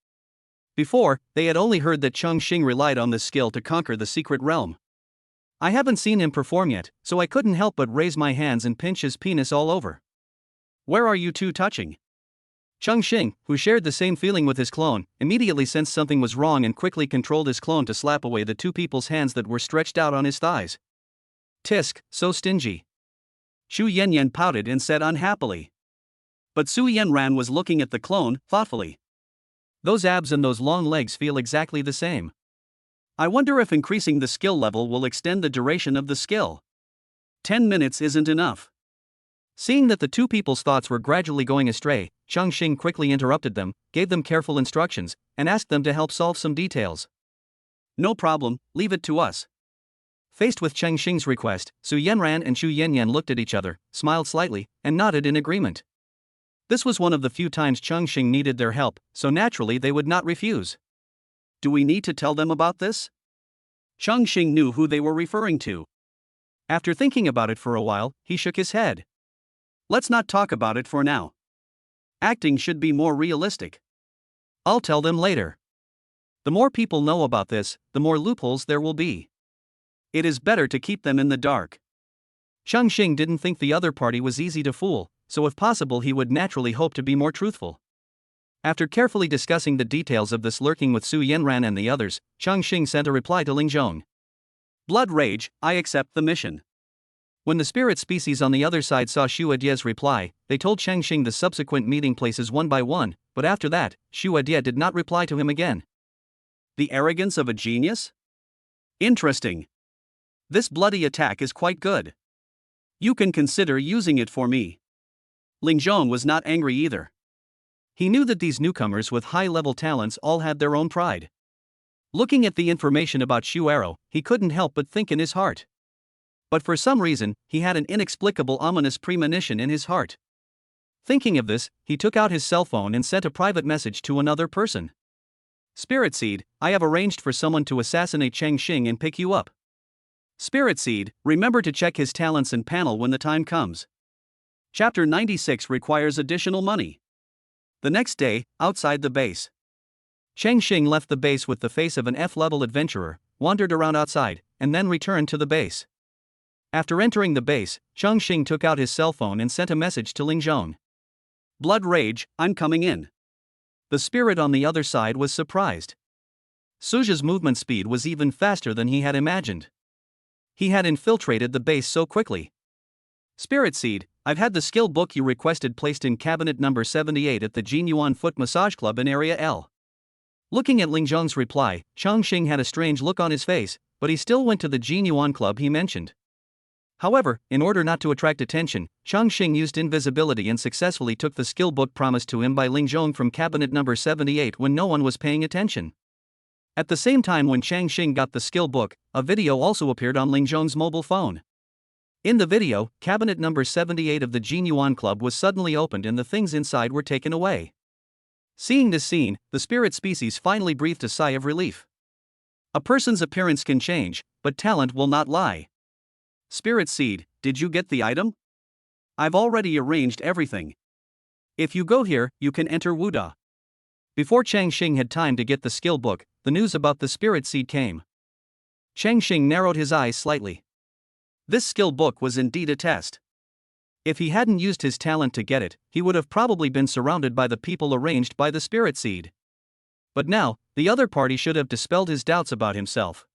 Before, they had only heard that Chongqing relied on this skill to conquer the secret realm. I haven't seen him perform yet, so I couldn't help but raise my hands and pinch his penis all over. Where are you two touching? Chongqing, who shared the same feeling with his clone, immediately sensed something was wrong and quickly controlled his clone to slap away the two people's hands that were stretched out on his thighs. Tisk, so stingy. Xu Yanyan pouted and said unhappily. But Su Yanran was looking at the clone, thoughtfully. Those abs and those long legs feel exactly the same. I wonder if increasing the skill level will extend the duration of the skill. 10 minutes isn't enough. Seeing that the two people's thoughts were gradually going astray, Chongqing quickly interrupted them, gave them careful instructions, and asked them to help solve some details. No problem, leave it to us. Faced with Chongqing's request, Su Yanran and Xu Yanyan looked at each other, smiled slightly, and nodded in agreement. This was one of the few times Chongqing needed their help, so naturally they would not refuse. Do we need to tell them about this? Chongqing knew who they were referring to. After thinking about it for a while, he shook his head. Let's not talk about it for now. Acting should be more realistic. I'll tell them later. The more people know about this, the more loopholes there will be. It is better to keep them in the dark. Chongqing didn't think the other party was easy to fool, so if possible he would naturally hope to be more truthful. After carefully discussing the details of this lurking with Su Yanran and the others, Chongqing sent a reply to Lingzhong. Blood rage, I accept the mission. When the spirit species on the other side saw Xu Adie's reply, they told Chongqing the subsequent meeting places one by one, but after that, Xu Adie did not reply to him again. The arrogance of a genius? Interesting. This bloody attack is quite good. You can consider using it for me. Lingzhong was not angry either. He knew that these newcomers with high-level talents all had their own pride. Looking at the information about Xu Arrow, he couldn't help but think in his heart. But for some reason, he had an inexplicable ominous premonition in his heart. Thinking of this, he took out his cell phone and sent a private message to another person. Spirit Seed, I have arranged for someone to assassinate Chongqing and pick you up. Spirit Seed, remember to check his talents and panel when the time comes. Chapter 96 requires additional money. The next day, outside the base. Chongqing left the base with the face of an F-level adventurer, wandered around outside, and then returned to the base. After entering the base, Chongqing took out his cell phone and sent a message to Lingzhong. Blood rage, I'm coming in. The spirit on the other side was surprised. Suja's movement speed was even faster than he had imagined. He had infiltrated the base so quickly. Spirit Seed, I've had the skill book you requested placed in cabinet number 78 at the Jinyuan Foot Massage Club in Area L. Looking at Lingzhong's reply, Chongqing had a strange look on his face, but he still went to the Jinyuan Club he mentioned. However, in order not to attract attention, Chongqing used invisibility and successfully took the skill book promised to him by Lingzhong from cabinet number 78 when no one was paying attention. At the same time when Chongqing got the skill book, a video also appeared on Lingzhong's mobile phone. In the video, cabinet number 78 of the Jinyuan Club was suddenly opened and the things inside were taken away. Seeing this scene, the spirit species finally breathed a sigh of relief. A person's appearance can change, but talent will not lie. Spirit Seed, did you get the item? I've already arranged everything. If you go here, you can enter Wuda. Before Chongqing had time to get the skill book, the news about the Spirit Seed came. Chongqing narrowed his eyes slightly. This skill book was indeed a test. If he hadn't used his talent to get it, he would have probably been surrounded by the people arranged by the Spirit Seed. But now, the other party should have dispelled his doubts about himself.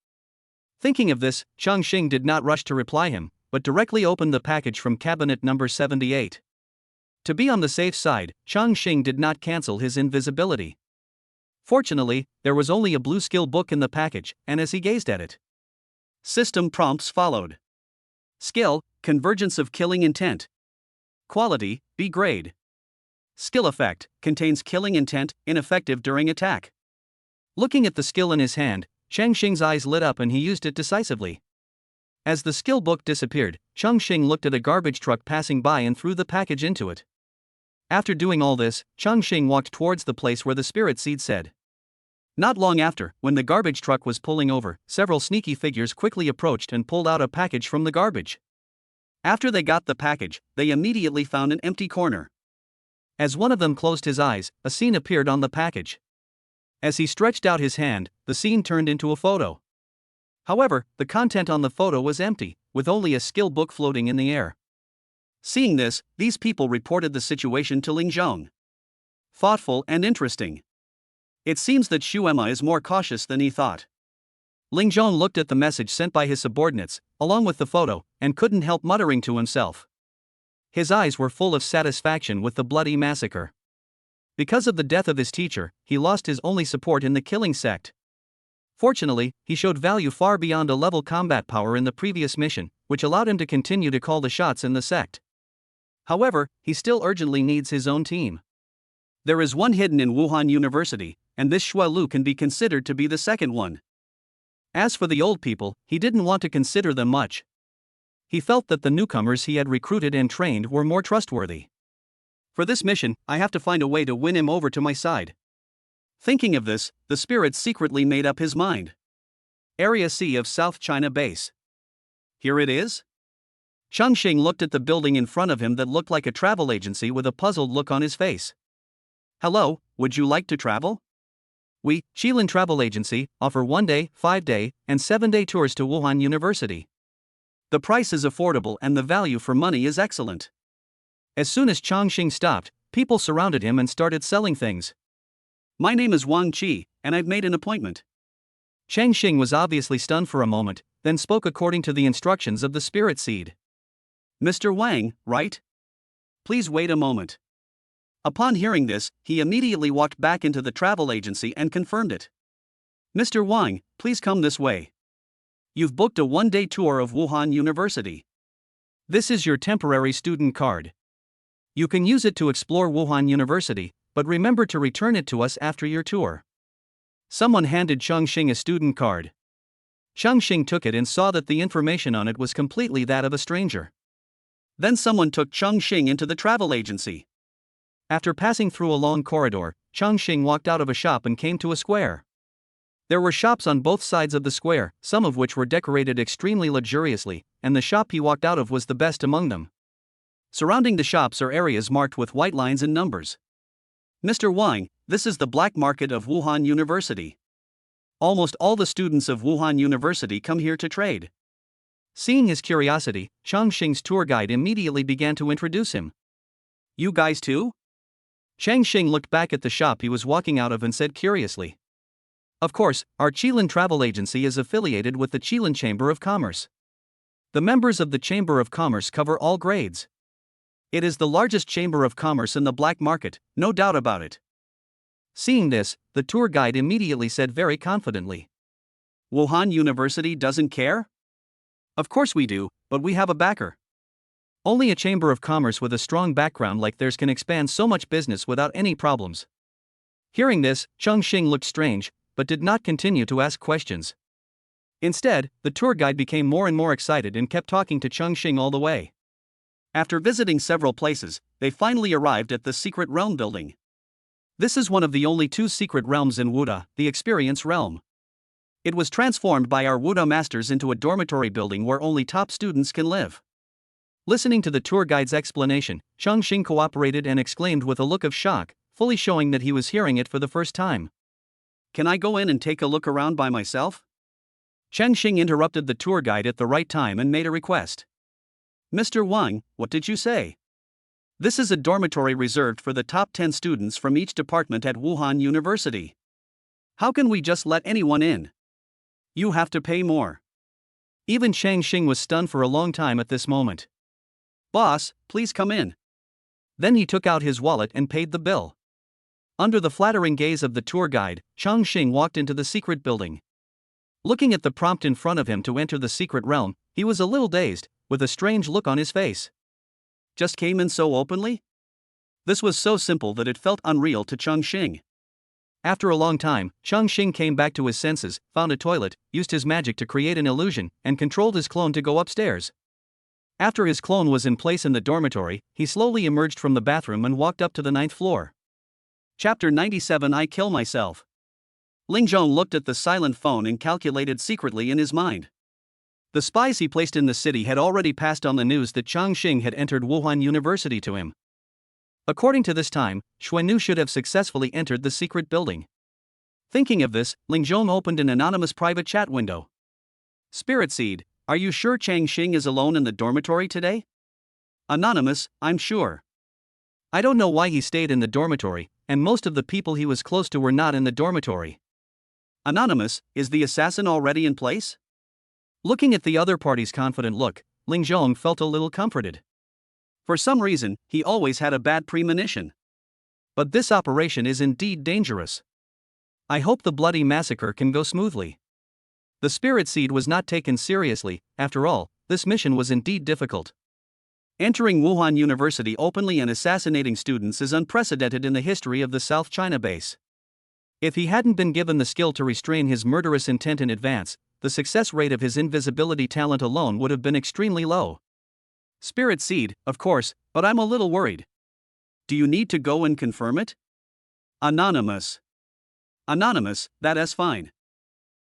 Thinking of this, Chongqing did not rush to reply him, but directly opened the package from cabinet number 78. To be on the safe side, Chongqing did not cancel his invisibility. Fortunately, there was only a blue skill book in the package, and as he gazed at it, system prompts followed. Skill, Convergence of Killing Intent. Quality, B grade. Skill effect, contains killing intent, ineffective during attack. Looking at the skill in his hand, Chongqing's eyes lit up and he used it decisively. As the skill book disappeared, Chongqing looked at a garbage truck passing by and threw the package into it. After doing all this, Chongqing walked towards the place where the spirit seed said. Not long after, when the garbage truck was pulling over, several sneaky figures quickly approached and pulled out a package from the garbage. After they got the package, they immediately found an empty corner. As one of them closed his eyes, a scene appeared on the package. As he stretched out his hand, the scene turned into a photo. However, the content on the photo was empty, with only a skill book floating in the air. Seeing this, these people reported the situation to Ling Zhong. Thoughtful and interesting. It seems that Xu Emma is more cautious than he thought. Ling Zhong looked at the message sent by his subordinates, along with the photo, and couldn't help muttering to himself. His eyes were full of satisfaction with the bloody massacre. Because of the death of his teacher, he lost his only support in the killing sect. Fortunately, he showed value far beyond a level combat power in the previous mission, which allowed him to continue to call the shots in the sect. However, he still urgently needs his own team. There is one hidden in Wuhan University, and this Xue Lu can be considered to be the second one. As for the old people, he didn't want to consider them much. He felt that the newcomers he had recruited and trained were more trustworthy. For this mission, I have to find a way to win him over to my side. Thinking of this, the spirit secretly made up his mind. Area C of South China Base. Here it is? Chongqing looked at the building in front of him that looked like a travel agency with a puzzled look on his face. Hello, would you like to travel? We, Qilin Travel Agency, offer 1-day, 5-day, and 7-day tours to Wuhan University. The price is affordable and the value for money is excellent. As soon as Chongqing stopped, people surrounded him and started selling things. My name is Wang Qi, and I've made an appointment. Chongqing was obviously stunned for a moment, then spoke according to the instructions of the spirit seed. Mr. Wang, right? Please wait a moment. Upon hearing this, he immediately walked back into the travel agency and confirmed it. Mr. Wang, please come this way. You've booked a 1-day tour of Wuhan University. This is your temporary student card. You can use it to explore Wuhan University, but remember to return it to us after your tour. Someone handed Chongqing a student card. Chongqing took it and saw that the information on it was completely that of a stranger. Then someone took Chongqing into the travel agency. After passing through a long corridor, Chongqing walked out of a shop and came to a square. There were shops on both sides of the square, some of which were decorated extremely luxuriously, and the shop he walked out of was the best among them. Surrounding the shops are areas marked with white lines and numbers. Mr. Wang, this is the black market of Wuhan University. Almost all the students of Wuhan University come here to trade. Seeing his curiosity, Chongqing's tour guide immediately began to introduce him. You guys too? Chongqing looked back at the shop he was walking out of and said curiously. Of course, our Qilin Travel Agency is affiliated with the Qilin Chamber of Commerce. The members of the Chamber of Commerce cover all grades. It is the largest chamber of commerce in the black market, no doubt about it. Seeing this, the tour guide immediately said very confidently. Wuhan University doesn't care? Of course we do, but we have a backer. Only a chamber of commerce with a strong background like theirs can expand so much business without any problems. Hearing this, Chongqing looked strange, but did not continue to ask questions. Instead, the tour guide became more and more excited and kept talking to Chongqing all the way. After visiting several places, they finally arrived at the Secret Realm building. This is one of the only 2 secret realms in Wuda, the Experience Realm. It was transformed by our Wuda masters into a dormitory building where only top students can live. Listening to the tour guide's explanation, Chongqing cooperated and exclaimed with a look of shock, fully showing that he was hearing it for the first time. Can I go in and take a look around by myself? Chongqing interrupted the tour guide at the right time and made a request. Mr. Wang, what did you say? This is a dormitory reserved for the top 10 students from each department at Wuhan University. How can we just let anyone in? You have to pay more. Even Chongqing was stunned for a long time at this moment. Boss, please come in. Then he took out his wallet and paid the bill. Under the flattering gaze of the tour guide, Chongqing walked into the secret building. Looking at the prompt in front of him to enter the secret realm, he was a little dazed, with a strange look on his face. Just came in so openly? This was so simple that it felt unreal to Chongqing. After a long time, Chongqing came back to his senses, found a toilet, used his magic to create an illusion, and controlled his clone to go upstairs. After his clone was in place in the dormitory, he slowly emerged from the bathroom and walked up to the 9th floor. Chapter 97 I Kill Myself. Ling Zhong looked at the silent phone and calculated secretly in his mind. The spies he placed in the city had already passed on the news that Chongqing had entered Wuhan University to him. According to this time, Xuannu should have successfully entered the secret building. Thinking of this, Ling Zhong opened an anonymous private chat window. Spirit Seed, are you sure Chongqing is alone in the dormitory today? Anonymous, I'm sure. I don't know why he stayed in the dormitory, and most of the people he was close to were not in the dormitory. Anonymous, is the assassin already in place? Looking at the other party's confident look, Ling Zhong felt a little comforted. For some reason, he always had a bad premonition. But this operation is indeed dangerous. I hope the bloody massacre can go smoothly. The Spirit Seed was not taken seriously. After all, this mission was indeed difficult. Entering Wuhan University openly and assassinating students is unprecedented in the history of the South China base. If he hadn't been given the skill to restrain his murderous intent in advance, the success rate of his invisibility talent alone would have been extremely low. Spirit Seed, of course, but I'm a little worried. Do you need to go and confirm it? Anonymous. Anonymous, that is fine.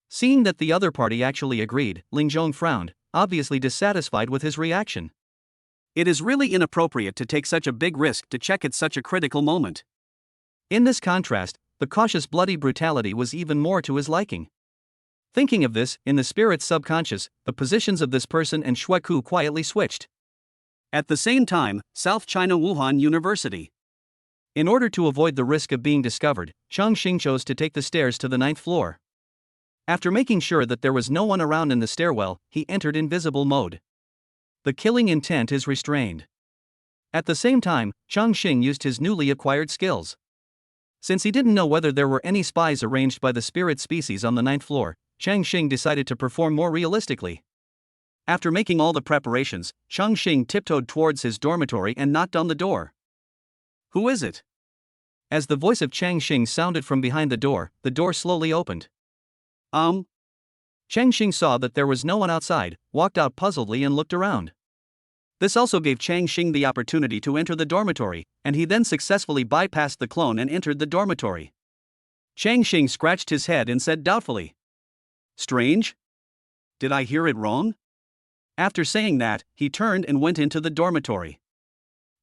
Seeing that the other party actually agreed, Ling Zhong frowned, obviously dissatisfied with his reaction. It is really inappropriate to take such a big risk to check at such a critical moment. In this contrast, the cautious bloody brutality was even more to his liking. Thinking of this, in the spirit's subconscious, the positions of this person and Xueku quietly switched. At the same time, South China Wuhan University. In order to avoid the risk of being discovered, Chongqing chose to take the stairs to the 9th floor. After making sure that there was no one around in the stairwell, he entered invisible mode. The killing intent is restrained. At the same time, Chongqing used his newly acquired skills. Since he didn't know whether there were any spies arranged by the spirit species on the 9th floor, Chongqing decided to perform more realistically. After making all the preparations, Chongqing tiptoed towards his dormitory and knocked on the door. Who is it? As the voice of Chongqing sounded from behind the door slowly opened. Chongqing saw that there was no one outside, walked out puzzledly and looked around. This also gave Chongqing the opportunity to enter the dormitory, and he then successfully bypassed the clone and entered the dormitory. Chongqing scratched his head and said doubtfully, "Strange? Did I hear it wrong?" After saying that, he turned and went into the dormitory.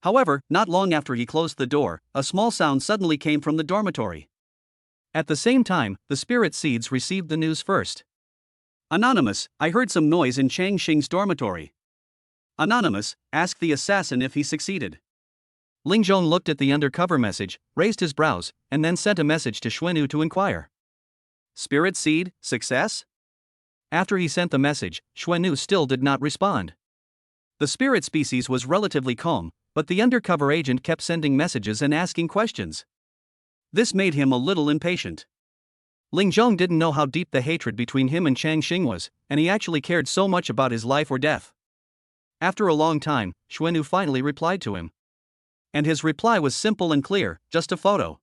However, not long after he closed the door, a small sound suddenly came from the dormitory. At the same time, the Spirit Seeds received the news first. Anonymous, I heard some noise in Chongqing's dormitory. Anonymous, ask the assassin if he succeeded. Ling Zhong looked at the undercover message, raised his brows, and then sent a message to Xuannu to inquire. Spirit Seed, success? After he sent the message, Xuannu still did not respond. The spirit species was relatively calm, but the undercover agent kept sending messages and asking questions. This made him a little impatient. Ling Zhong didn't know how deep the hatred between him and Chongqing was, and he actually cared so much about his life or death. After a long time, Xuannu finally replied to him. And his reply was simple and clear, just a photo.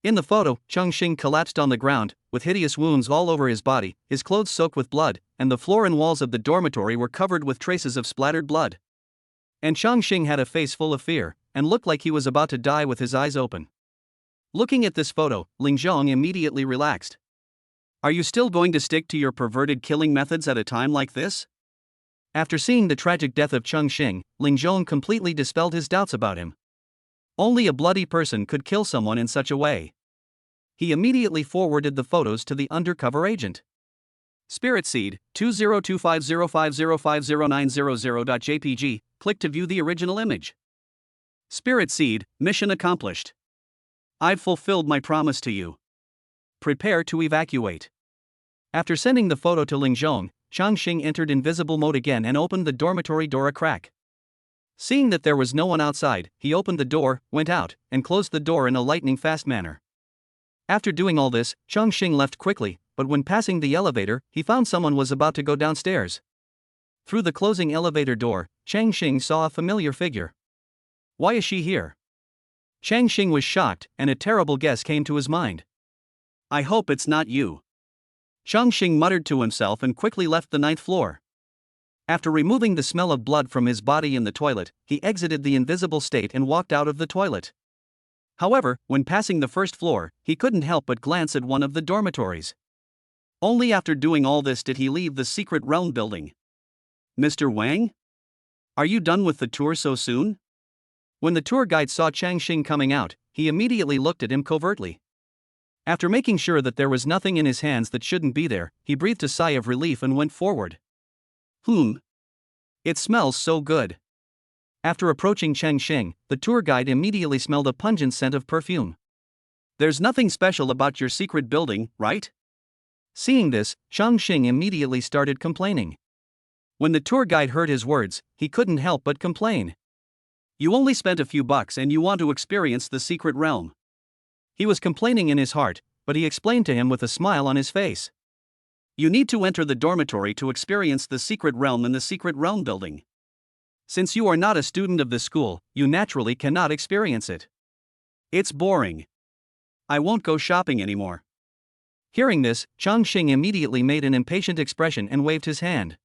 In the photo, Chongqing collapsed on the ground, with hideous wounds all over his body, his clothes soaked with blood, and the floor and walls of the dormitory were covered with traces of splattered blood. And Chongqing had a face full of fear, and looked like he was about to die with his eyes open. Looking at this photo, Ling Zhong immediately relaxed. Are you still going to stick to your perverted killing methods at a time like this? After seeing the tragic death of Chongqing, Ling Zhong completely dispelled his doubts about him. Only a bloody person could kill someone in such a way. He immediately forwarded the photos to the undercover agent. Spirit Seed, 20250505090.jpg, click to view the original image. Spirit Seed, mission accomplished. I've fulfilled my promise to you. Prepare to evacuate. After sending the photo to Lingzhong, Chongqing entered invisible mode again and opened the dormitory door a crack. Seeing that there was no one outside, he opened the door, went out, and closed the door in a lightning-fast manner. After doing all this, Chongqing left quickly, but when passing the elevator, he found someone was about to go downstairs. Through the closing elevator door, Chongqing saw a familiar figure. Why is she here? Chongqing was shocked, and a terrible guess came to his mind. I hope it's not you. Chongqing muttered to himself and quickly left the 9th floor. After removing the smell of blood from his body in the toilet, he exited the invisible state and walked out of the toilet. However, when passing the 1st floor, he couldn't help but glance at one of the dormitories. Only after doing all this did he leave the secret realm building. Mr. Wang? Are you done with the tour so soon? When the tour guide saw Chongqing coming out, he immediately looked at him covertly. After making sure that there was nothing in his hands that shouldn't be there, he breathed a sigh of relief and went forward. It smells so good. After approaching Chongqing, the tour guide immediately smelled a pungent scent of perfume. There's nothing special about your secret building, right? Seeing this, Chongqing immediately started complaining. When the tour guide heard his words, he couldn't help but complain. You only spent a few bucks and you want to experience the secret realm. He was complaining in his heart, but he explained to him with a smile on his face. You need to enter the dormitory to experience the secret realm in the secret realm building. Since you are not a student of this school, you naturally cannot experience it. It's boring. I won't go shopping anymore. Hearing this, Chongqing immediately made an impatient expression and waved his hand.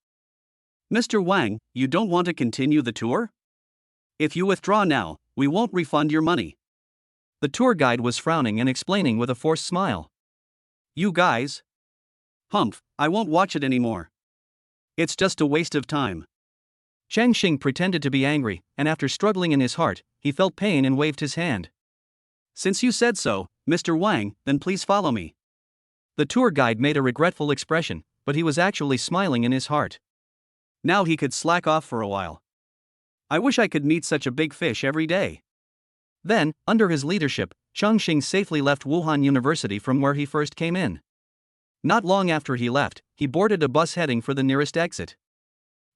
Mr. Wang, you don't want to continue the tour? If you withdraw now, we won't refund your money. The tour guide was frowning and explaining with a forced smile. You guys? Humph, I won't watch it anymore. It's just a waste of time. Chongqing pretended to be angry, and after struggling in his heart, he felt pain and waved his hand. Since you said so, Mr. Wang, then please follow me. The tour guide made a regretful expression, but he was actually smiling in his heart. Now he could slack off for a while. I wish I could meet such a big fish every day. Then, under his leadership, Chongqing safely left Wuhan University from where he first came in. Not long after he left, he boarded a bus heading for the nearest exit.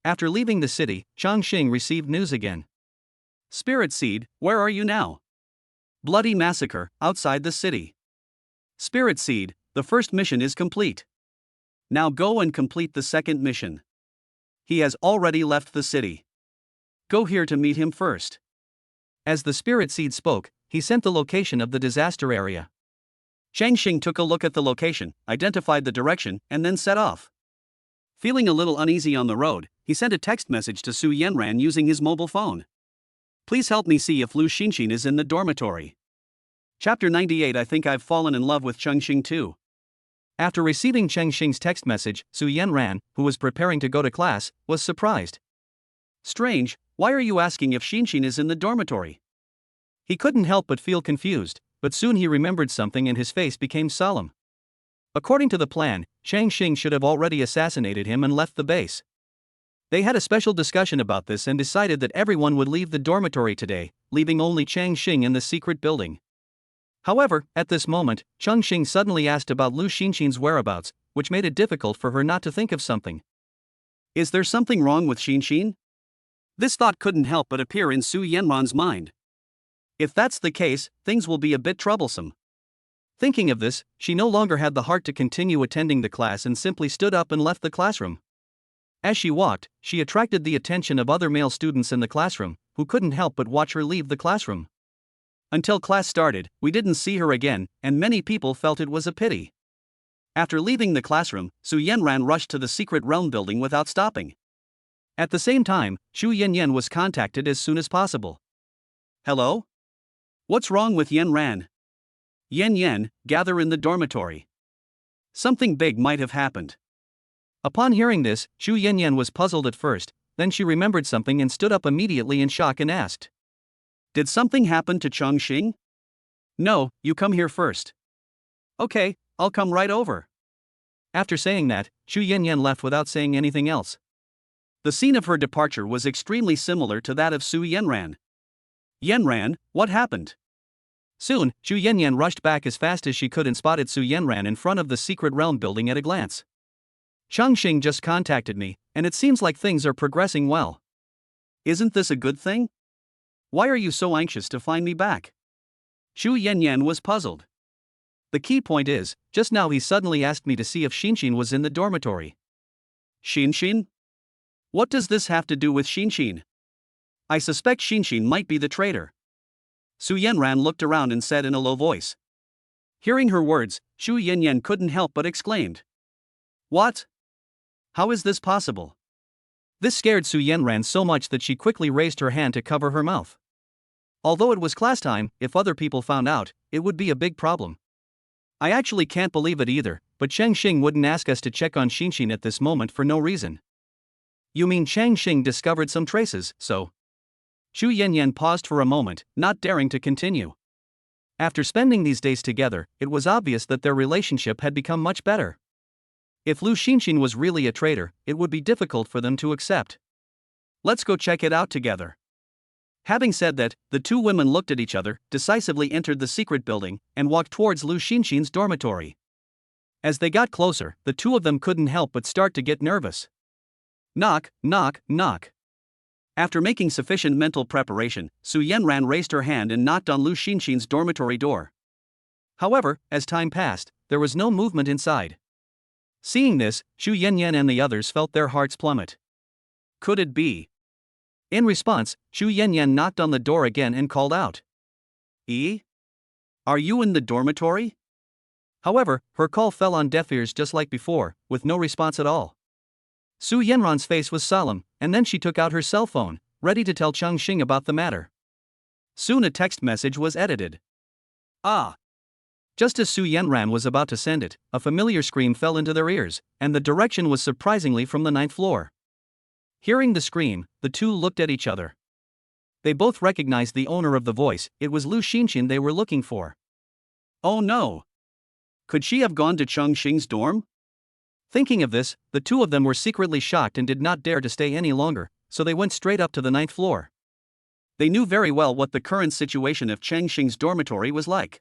After leaving the city, Chongqing received news again. Spirit Seed, where are you now? Bloody massacre, outside the city. Spirit Seed, the first mission is complete. Now go and complete the second mission. He has already left the city. Go here to meet him first. As the Spirit Seed spoke, he sent the location of the disaster area. Chongqing took a look at the location, identified the direction, and then set off. Feeling a little uneasy on the road, he sent a text message to Su Yanran using his mobile phone. Please help me see if Lu Xinxin is in the dormitory. Chapter 98. I think I've fallen in love with Chongqing too. After receiving Chongqing's text message, Su Yanran, who was preparing to go to class, was surprised. Strange, why are you asking if Xinxin is in the dormitory? He couldn't help but feel confused, but soon he remembered something and his face became solemn. According to the plan, Chongqing should have already assassinated him and left the base. They had a special discussion about this and decided that everyone would leave the dormitory today, leaving only Chongqing in the secret building. However, at this moment, Chongqing suddenly asked about Lu Xinxin's whereabouts, which made it difficult for her not to think of something. Is there something wrong with Xinxin? This thought couldn't help but appear in Su Yanran's mind. If that's the case, things will be a bit troublesome. Thinking of this, she no longer had the heart to continue attending the class and simply stood up and left the classroom. As she walked, she attracted the attention of other male students in the classroom, who couldn't help but watch her leave the classroom. Until class started, we didn't see her again, and many people felt it was a pity. After leaving the classroom, Su Yanran rushed to the secret realm building without stopping. At the same time, Xu Yanyan was contacted as soon as possible. Hello? What's wrong with Yanran? Yan, gather in the dormitory. Something big might have happened. Upon hearing this, Xu Yanyan was puzzled at first, then she remembered something and stood up immediately in shock and asked. Did something happen to Chongqing? No, you come here first. Okay, I'll come right over. After saying that, Xu Yanyan left without saying anything else. The scene of her departure was extremely similar to that of Su Yanran. Yanran, what happened? Soon, Xu Yanyan rushed back as fast as she could and spotted Su Yanran in front of the Secret Realm building at a glance. Chongqing just contacted me, and it seems like things are progressing well. Isn't this a good thing? Why are you so anxious to find me back? Xu Yanyan was puzzled. The key point is, just now he suddenly asked me to see if Xinxin was in the dormitory. Xinxin? What does this have to do with Xinxin? I suspect Xinxin might be the traitor. Su Yanran looked around and said in a low voice. Hearing her words, Xu Yanyan couldn't help but exclaimed. What? How is this possible? This scared Su Yanran so much that she quickly raised her hand to cover her mouth. Although it was class time, if other people found out, it would be a big problem. I actually can't believe it either, but Chongqing wouldn't ask us to check on Xinxin at this moment for no reason. You mean Chongqing discovered some traces, so? Xu Yanyan paused for a moment, not daring to continue. After spending these days together, it was obvious that their relationship had become much better. If Lu Xinxin was really a traitor, it would be difficult for them to accept. Let's go check it out together. Having said that, the two women looked at each other, decisively entered the secret building, and walked towards Lu Xinxin's dormitory. As they got closer, the two of them couldn't help but start to get nervous. Knock, knock, knock. After making sufficient mental preparation, Su Yanran raised her hand and knocked on Lu Xinxin's dormitory door. However, as time passed, there was no movement inside. Seeing this, Xu Yanyan and the others felt their hearts plummet. Could it be? In response, Xu Yanyan knocked on the door again and called out. Are you in the dormitory? However, her call fell on deaf ears just like before, with no response at all. Su Yanran's face was solemn, and then she took out her cell phone, ready to tell Chongqing about the matter. Soon a text message was edited. Ah! Just as Su Yanran was about to send it, a familiar scream fell into their ears, and the direction was surprisingly from the 9th floor. Hearing the scream, the two looked at each other. They both recognized the owner of the voice. It was Lu Xinxin they were looking for. Oh no! Could she have gone to Chongqing's dorm? Thinking of this, the two of them were secretly shocked and did not dare to stay any longer, so they went straight up to the 9th floor. They knew very well what the current situation of Chongqing's dormitory was like.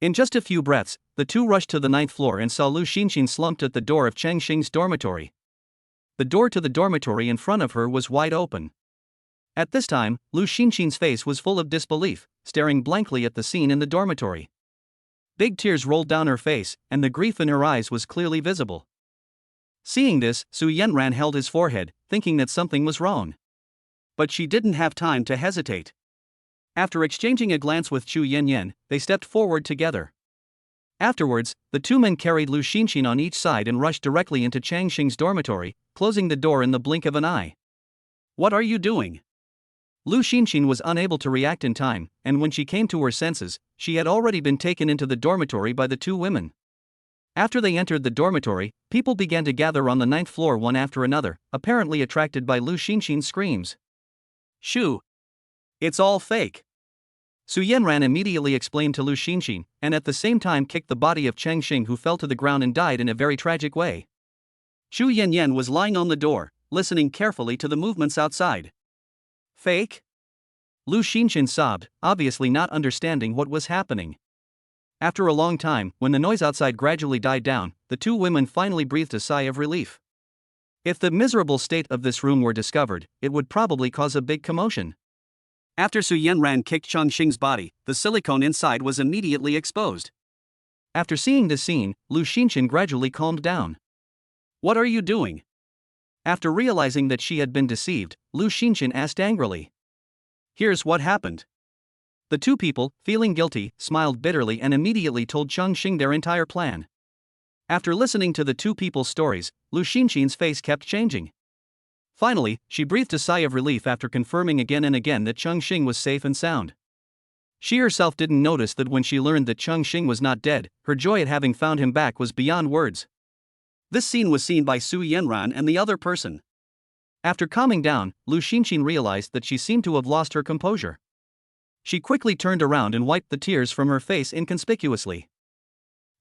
In just a few breaths, the two rushed to the 9th floor and saw Lu Xinxin slumped at the door of Chongqing's dormitory. The door to the dormitory in front of her was wide open. At this time, Lu Xinxin's face was full of disbelief, staring blankly at the scene in the dormitory. Big tears rolled down her face, and the grief in her eyes was clearly visible. Seeing this, Su Yanran held his forehead, thinking that something was wrong. But she didn't have time to hesitate. After exchanging a glance with Xu Yanyan, they stepped forward together. Afterwards, the two men carried Lu Xinxin on each side and rushed directly into Chongqing's dormitory, closing the door in the blink of an eye. What are you doing? Lu Xinxin was unable to react in time, and when she came to her senses, she had already been taken into the dormitory by the two women. After they entered the dormitory, people began to gather on the 9th floor one after another, apparently attracted by Lu Xinxin's screams. Shoo! It's all fake! Su Yanran immediately explained to Lu Xinxin, and at the same time kicked the body of Chongqing, who fell to the ground and died in a very tragic way. Xu Yanyan was lying on the door, listening carefully to the movements outside. Fake? Lu Xinxin sobbed, obviously not understanding what was happening. After a long time, when the noise outside gradually died down, the two women finally breathed a sigh of relief. If the miserable state of this room were discovered, it would probably cause a big commotion. After Su Yanran kicked Chongqing's body, the silicone inside was immediately exposed. After seeing this scene, Lu Xinxin gradually calmed down. What are you doing? After realizing that she had been deceived, Lu Xinxin asked angrily. Here's what happened. The two people, feeling guilty, smiled bitterly and immediately told Chongqing their entire plan. After listening to the two people's stories, Lu Xinxin's face kept changing. Finally, she breathed a sigh of relief after confirming again and again that Chongqing was safe and sound. She herself didn't notice that when she learned that Chongqing was not dead, her joy at having found him back was beyond words. This scene was seen by Su Yanran and the other person. After calming down, Lu Xinxin realized that she seemed to have lost her composure. She quickly turned around and wiped the tears from her face inconspicuously.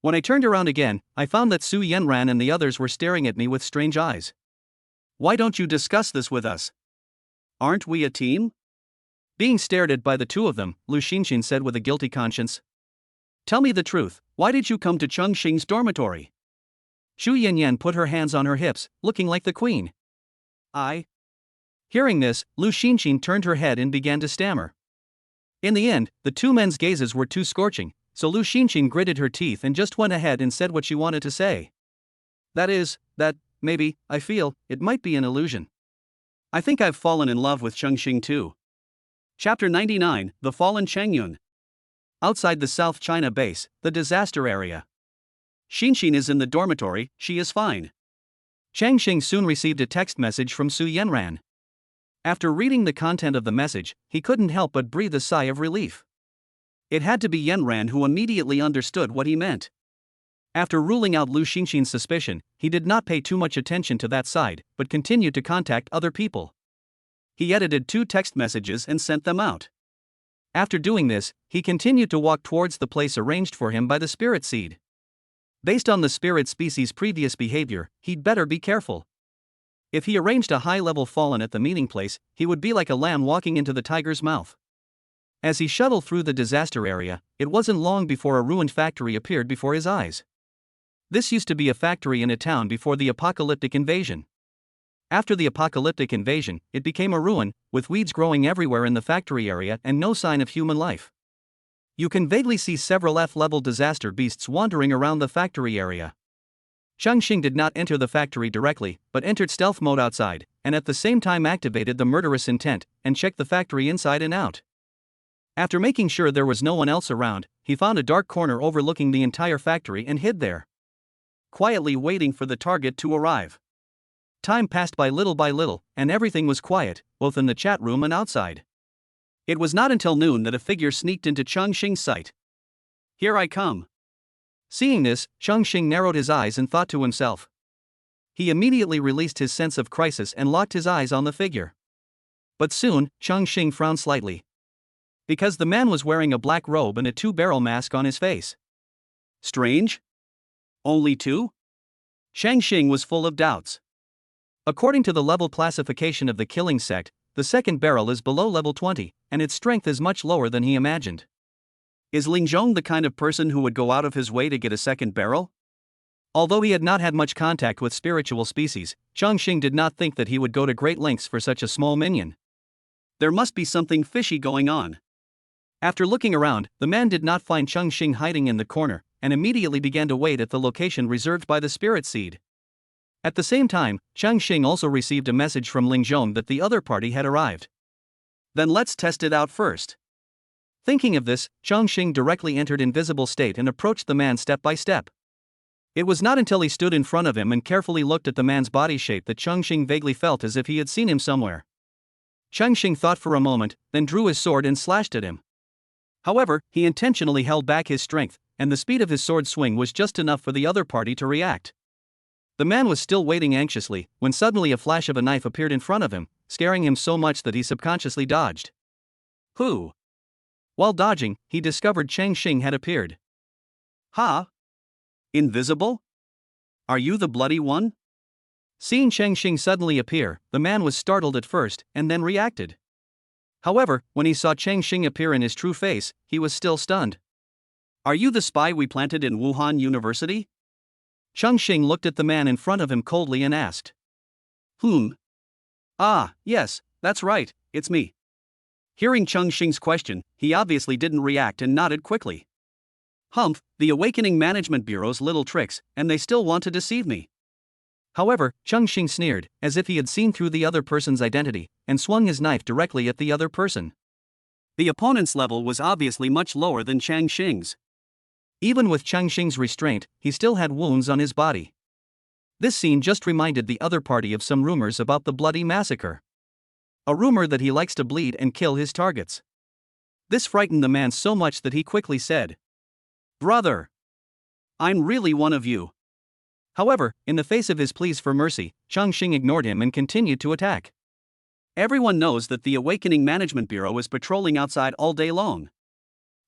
When I turned around again, I found that Su Yanran and the others were staring at me with strange eyes. Why don't you discuss this with us? Aren't we a team? Being stared at by the two of them, Lu Xinxin said with a guilty conscience. Tell me the truth, why did you come to Chongqing's dormitory? Xu Yanyan put her hands on her hips, looking like the queen. Hearing this, Lu Xinxin turned her head and began to stammer. In the end, the two men's gazes were too scorching, so Lu Xinxin gritted her teeth and just went ahead and said what she wanted to say. That is, that, maybe, I feel, it might be an illusion. I think I've fallen in love with Chongqing too. Chapter 99, The Fallen Changyun. Outside the South China base, the disaster area. Xinxin is in the dormitory, she is fine. Changqing soon received a text message from Su Yanran. After reading the content of the message, he couldn't help but breathe a sigh of relief. It had to be Yanran who immediately understood what he meant. After ruling out Lu Xinxin's suspicion, he did not pay too much attention to that side, but continued to contact other people. He edited 2 text messages and sent them out. After doing this, he continued to walk towards the place arranged for him by the spirit seed. Based on the spirit species' previous behavior, he'd better be careful. If he arranged a high-level fallen at the meeting place, he would be like a lamb walking into the tiger's mouth. As he shuttled through the disaster area, it wasn't long before a ruined factory appeared before his eyes. This used to be a factory in a town before the apocalyptic invasion. After the apocalyptic invasion, it became a ruin, with weeds growing everywhere in the factory area and no sign of human life. You can vaguely see several F-level disaster beasts wandering around the factory area. Chongqing did not enter the factory directly, but entered stealth mode outside, and at the same time activated the murderous intent, and checked the factory inside and out. After making sure there was no one else around, he found a dark corner overlooking the entire factory and hid there, quietly waiting for the target to arrive. Time passed by little, and everything was quiet, both in the chat room and outside. It was not until noon that a figure sneaked into Chongqing's sight. Here I come. Seeing this, Chongqing narrowed his eyes and thought to himself. He immediately released his sense of crisis and locked his eyes on the figure. But soon, Chongqing frowned slightly. Because the man was wearing a black robe and a 2-barrel mask on his face. Strange? Only 2? Chongqing was full of doubts. According to the level classification of the killing sect, the second barrel is below level 20, and its strength is much lower than he imagined. Is Lingzhong the kind of person who would go out of his way to get a second barrel? Although he had not had much contact with spiritual species, Chongqing did not think that he would go to great lengths for such a small minion. There must be something fishy going on. After looking around, the man did not find Chongqing hiding in the corner, and immediately began to wait at the location reserved by the spirit seed. At the same time, Chongqing also received a message from Lingzhong that the other party had arrived. Then let's test it out first. Thinking of this, Chongqing directly entered invisible state and approached the man step by step. It was not until he stood in front of him and carefully looked at the man's body shape that Chongqing vaguely felt as if he had seen him somewhere. Chongqing thought for a moment, then drew his sword and slashed at him. However, he intentionally held back his strength, and the speed of his sword swing was just enough for the other party to react. The man was still waiting anxiously, when suddenly a flash of a knife appeared in front of him, scaring him so much that he subconsciously dodged. Who? While dodging, he discovered Chongqing had appeared. Ha? Invisible? Are you the bloody one? Seeing Chongqing suddenly appear, the man was startled at first, and then reacted. However, when he saw Chongqing appear in his true face, he was still stunned. Are you the spy we planted in Wuhan University? Chongqing looked at the man in front of him coldly and asked. Ah, yes, that's right, it's me. Hearing Chongqing's question, he obviously didn't react and nodded quickly. Humph, the Awakening Management Bureau's little tricks, and they still want to deceive me. However, Chongqing sneered, as if he had seen through the other person's identity, and swung his knife directly at the other person. The opponent's level was obviously much lower than Chongqing's. Even with Chongqing's restraint, he still had wounds on his body. This scene just reminded the other party of some rumors about the bloody massacre. A rumor that he likes to bleed and kill his targets. This frightened the man so much that he quickly said, "Brother, I'm really one of you." However, in the face of his pleas for mercy, Chongqing ignored him and continued to attack. Everyone knows that the Awakening Management Bureau is patrolling outside all day long.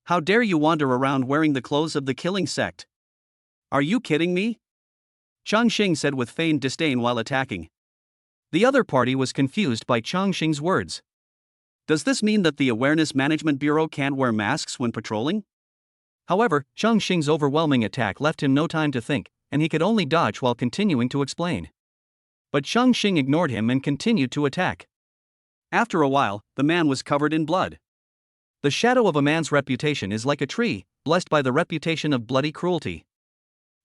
How dare you wander around wearing the clothes of the killing sect? Are you kidding me? Chongqing said with feigned disdain while attacking. The other party was confused by Chongqing's words. Does this mean that the Awareness Management Bureau can't wear masks when patrolling? However, Chongqing's overwhelming attack left him no time to think, and he could only dodge while continuing to explain. But Chongqing ignored him and continued to attack. After a while, the man was covered in blood. The shadow of a man's reputation is like a tree, blessed by the reputation of bloody cruelty.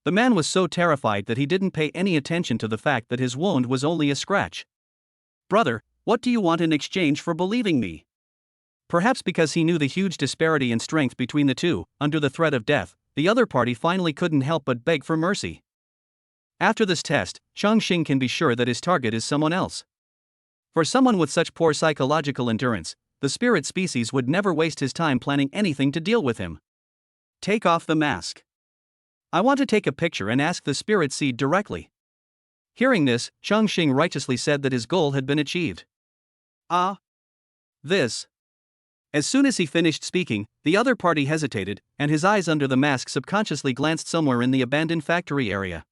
The man was so terrified that he didn't pay any attention to the fact that his wound was only a scratch. Brother, what do you want in exchange for believing me? Perhaps because he knew the huge disparity in strength between the two, under the threat of death, the other party finally couldn't help but beg for mercy. After this test, Chongqing can be sure that his target is someone else. For someone with such poor psychological endurance, the spirit species would never waste his time planning anything to deal with him. Take off the mask. I want to take a picture and ask the spirit seed directly. Hearing this, Chongqing righteously said that his goal had been achieved. This. As soon as he finished speaking, the other party hesitated, and his eyes under the mask subconsciously glanced somewhere in the abandoned factory area.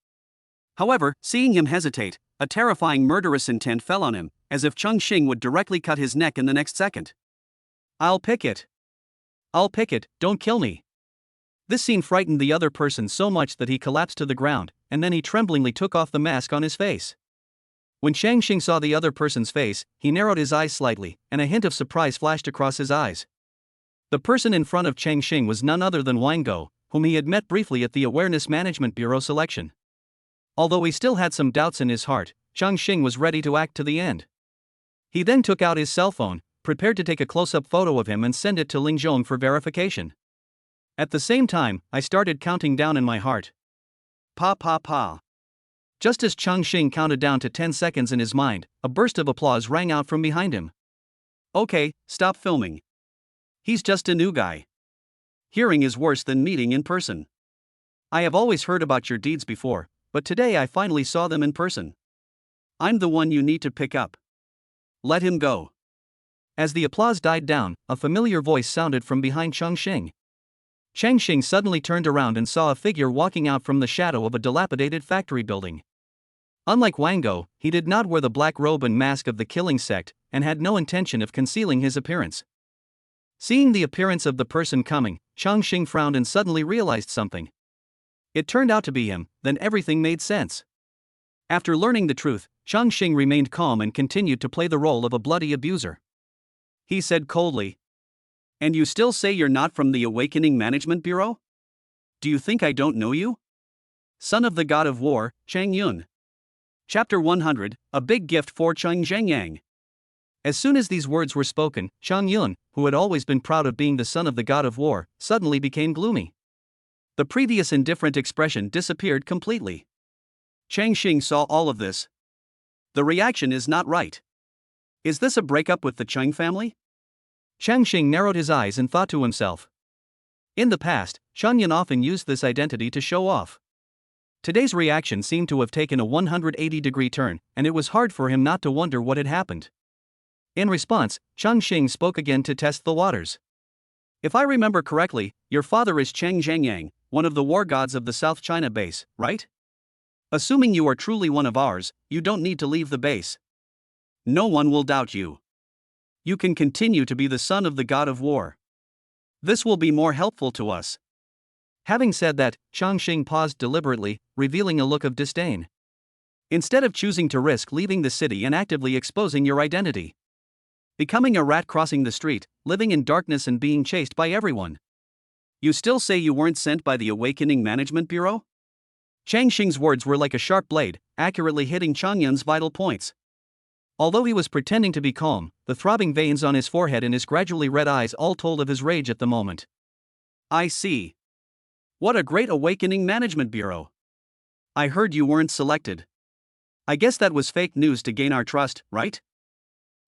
However, seeing him hesitate, a terrifying murderous intent fell on him, as if Chongqing would directly cut his neck in the next second. I'll pick it, don't kill me. This scene frightened the other person so much that he collapsed to the ground, and then he tremblingly took off the mask on his face. When Chongqing saw the other person's face, he narrowed his eyes slightly, and a hint of surprise flashed across his eyes. The person in front of Chongqing was none other than Wang Go, whom he had met briefly at the Awareness Management Bureau selection. Although he still had some doubts in his heart, Chongqing was ready to act to the end. He then took out his cell phone, prepared to take a close-up photo of him and send it to Lingzhong for verification. At the same time, I started counting down in my heart. Pa. Just as Chongqing counted down to 10 seconds in his mind, a burst of applause rang out from behind him. Okay, stop filming. He's just a new guy. Hearing is worse than meeting in person. I have always heard about your deeds before, but today I finally saw them in person. I'm the one you need to pick up. Let him go. As the applause died down, a familiar voice sounded from behind Chongqing. Chongqing suddenly turned around and saw a figure walking out from the shadow of a dilapidated factory building. Unlike Wang Go, he did not wear the black robe and mask of the killing sect, and had no intention of concealing his appearance. Seeing the appearance of the person coming, Chongqing frowned and suddenly realized something. It turned out to be him, then everything made sense. After learning the truth, Chongqing remained calm and continued to play the role of a bloody abuser. He said coldly, "And you still say you're not from the Awakening Management Bureau? Do you think I don't know you? Son of the God of War, Chang Yun." Chapter 100, A Big Gift for Chongqing. As soon as these words were spoken, Chang Yun, who had always been proud of being the son of the God of War, suddenly became gloomy. The previous indifferent expression disappeared completely. Chongqing saw all of this. The reaction is not right. Is this a breakup with the Chang family? Chongqing narrowed his eyes and thought to himself. In the past, Chang Yun often used this identity to show off. Today's reaction seemed to have taken a 180-degree turn, and it was hard for him not to wonder what had happened. In response, Chongqing spoke again to test the waters. If I remember correctly, your father is Chang Zhengyang, one of the war gods of the South China base, right? Assuming you are truly one of ours, you don't need to leave the base. No one will doubt you. You can continue to be the son of the God of War. This will be more helpful to us. Having said that, Chongqing paused deliberately, revealing a look of disdain. Instead of choosing to risk leaving the city and actively exposing your identity, becoming a rat crossing the street, living in darkness and being chased by everyone, you still say you weren't sent by the Awakening Management Bureau? Chongqing's words were like a sharp blade, accurately hitting Chang Yun's vital points. Although he was pretending to be calm, the throbbing veins on his forehead and his gradually red eyes all told of his rage at the moment. I see. What a great Awakening Management Bureau. I heard you weren't selected. I guess that was fake news to gain our trust, right?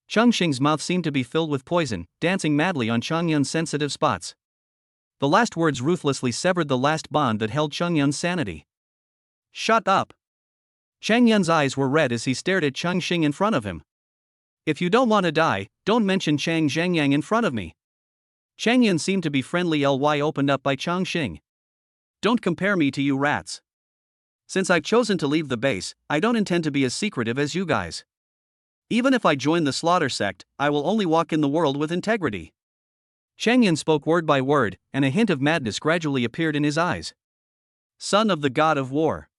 Chongqing's mouth seemed to be filled with poison, dancing madly on Chang Yun's sensitive spots. The last words ruthlessly severed the last bond that held Chang Yun's sanity. Shut up. Chang Yun's eyes were red as he stared at Chongqing in front of him. If you don't want to die, don't mention Chang Zhengyang in front of me. Chang Yun seemed to be friendly ly opened up by Chongqing. Don't compare me to you rats. Since I've chosen to leave the base, I don't intend to be as secretive as you guys. Even if I join the slaughter sect, I will only walk in the world with integrity. Chang Yun spoke word by word, and a hint of madness gradually appeared in his eyes. Son of the god of war.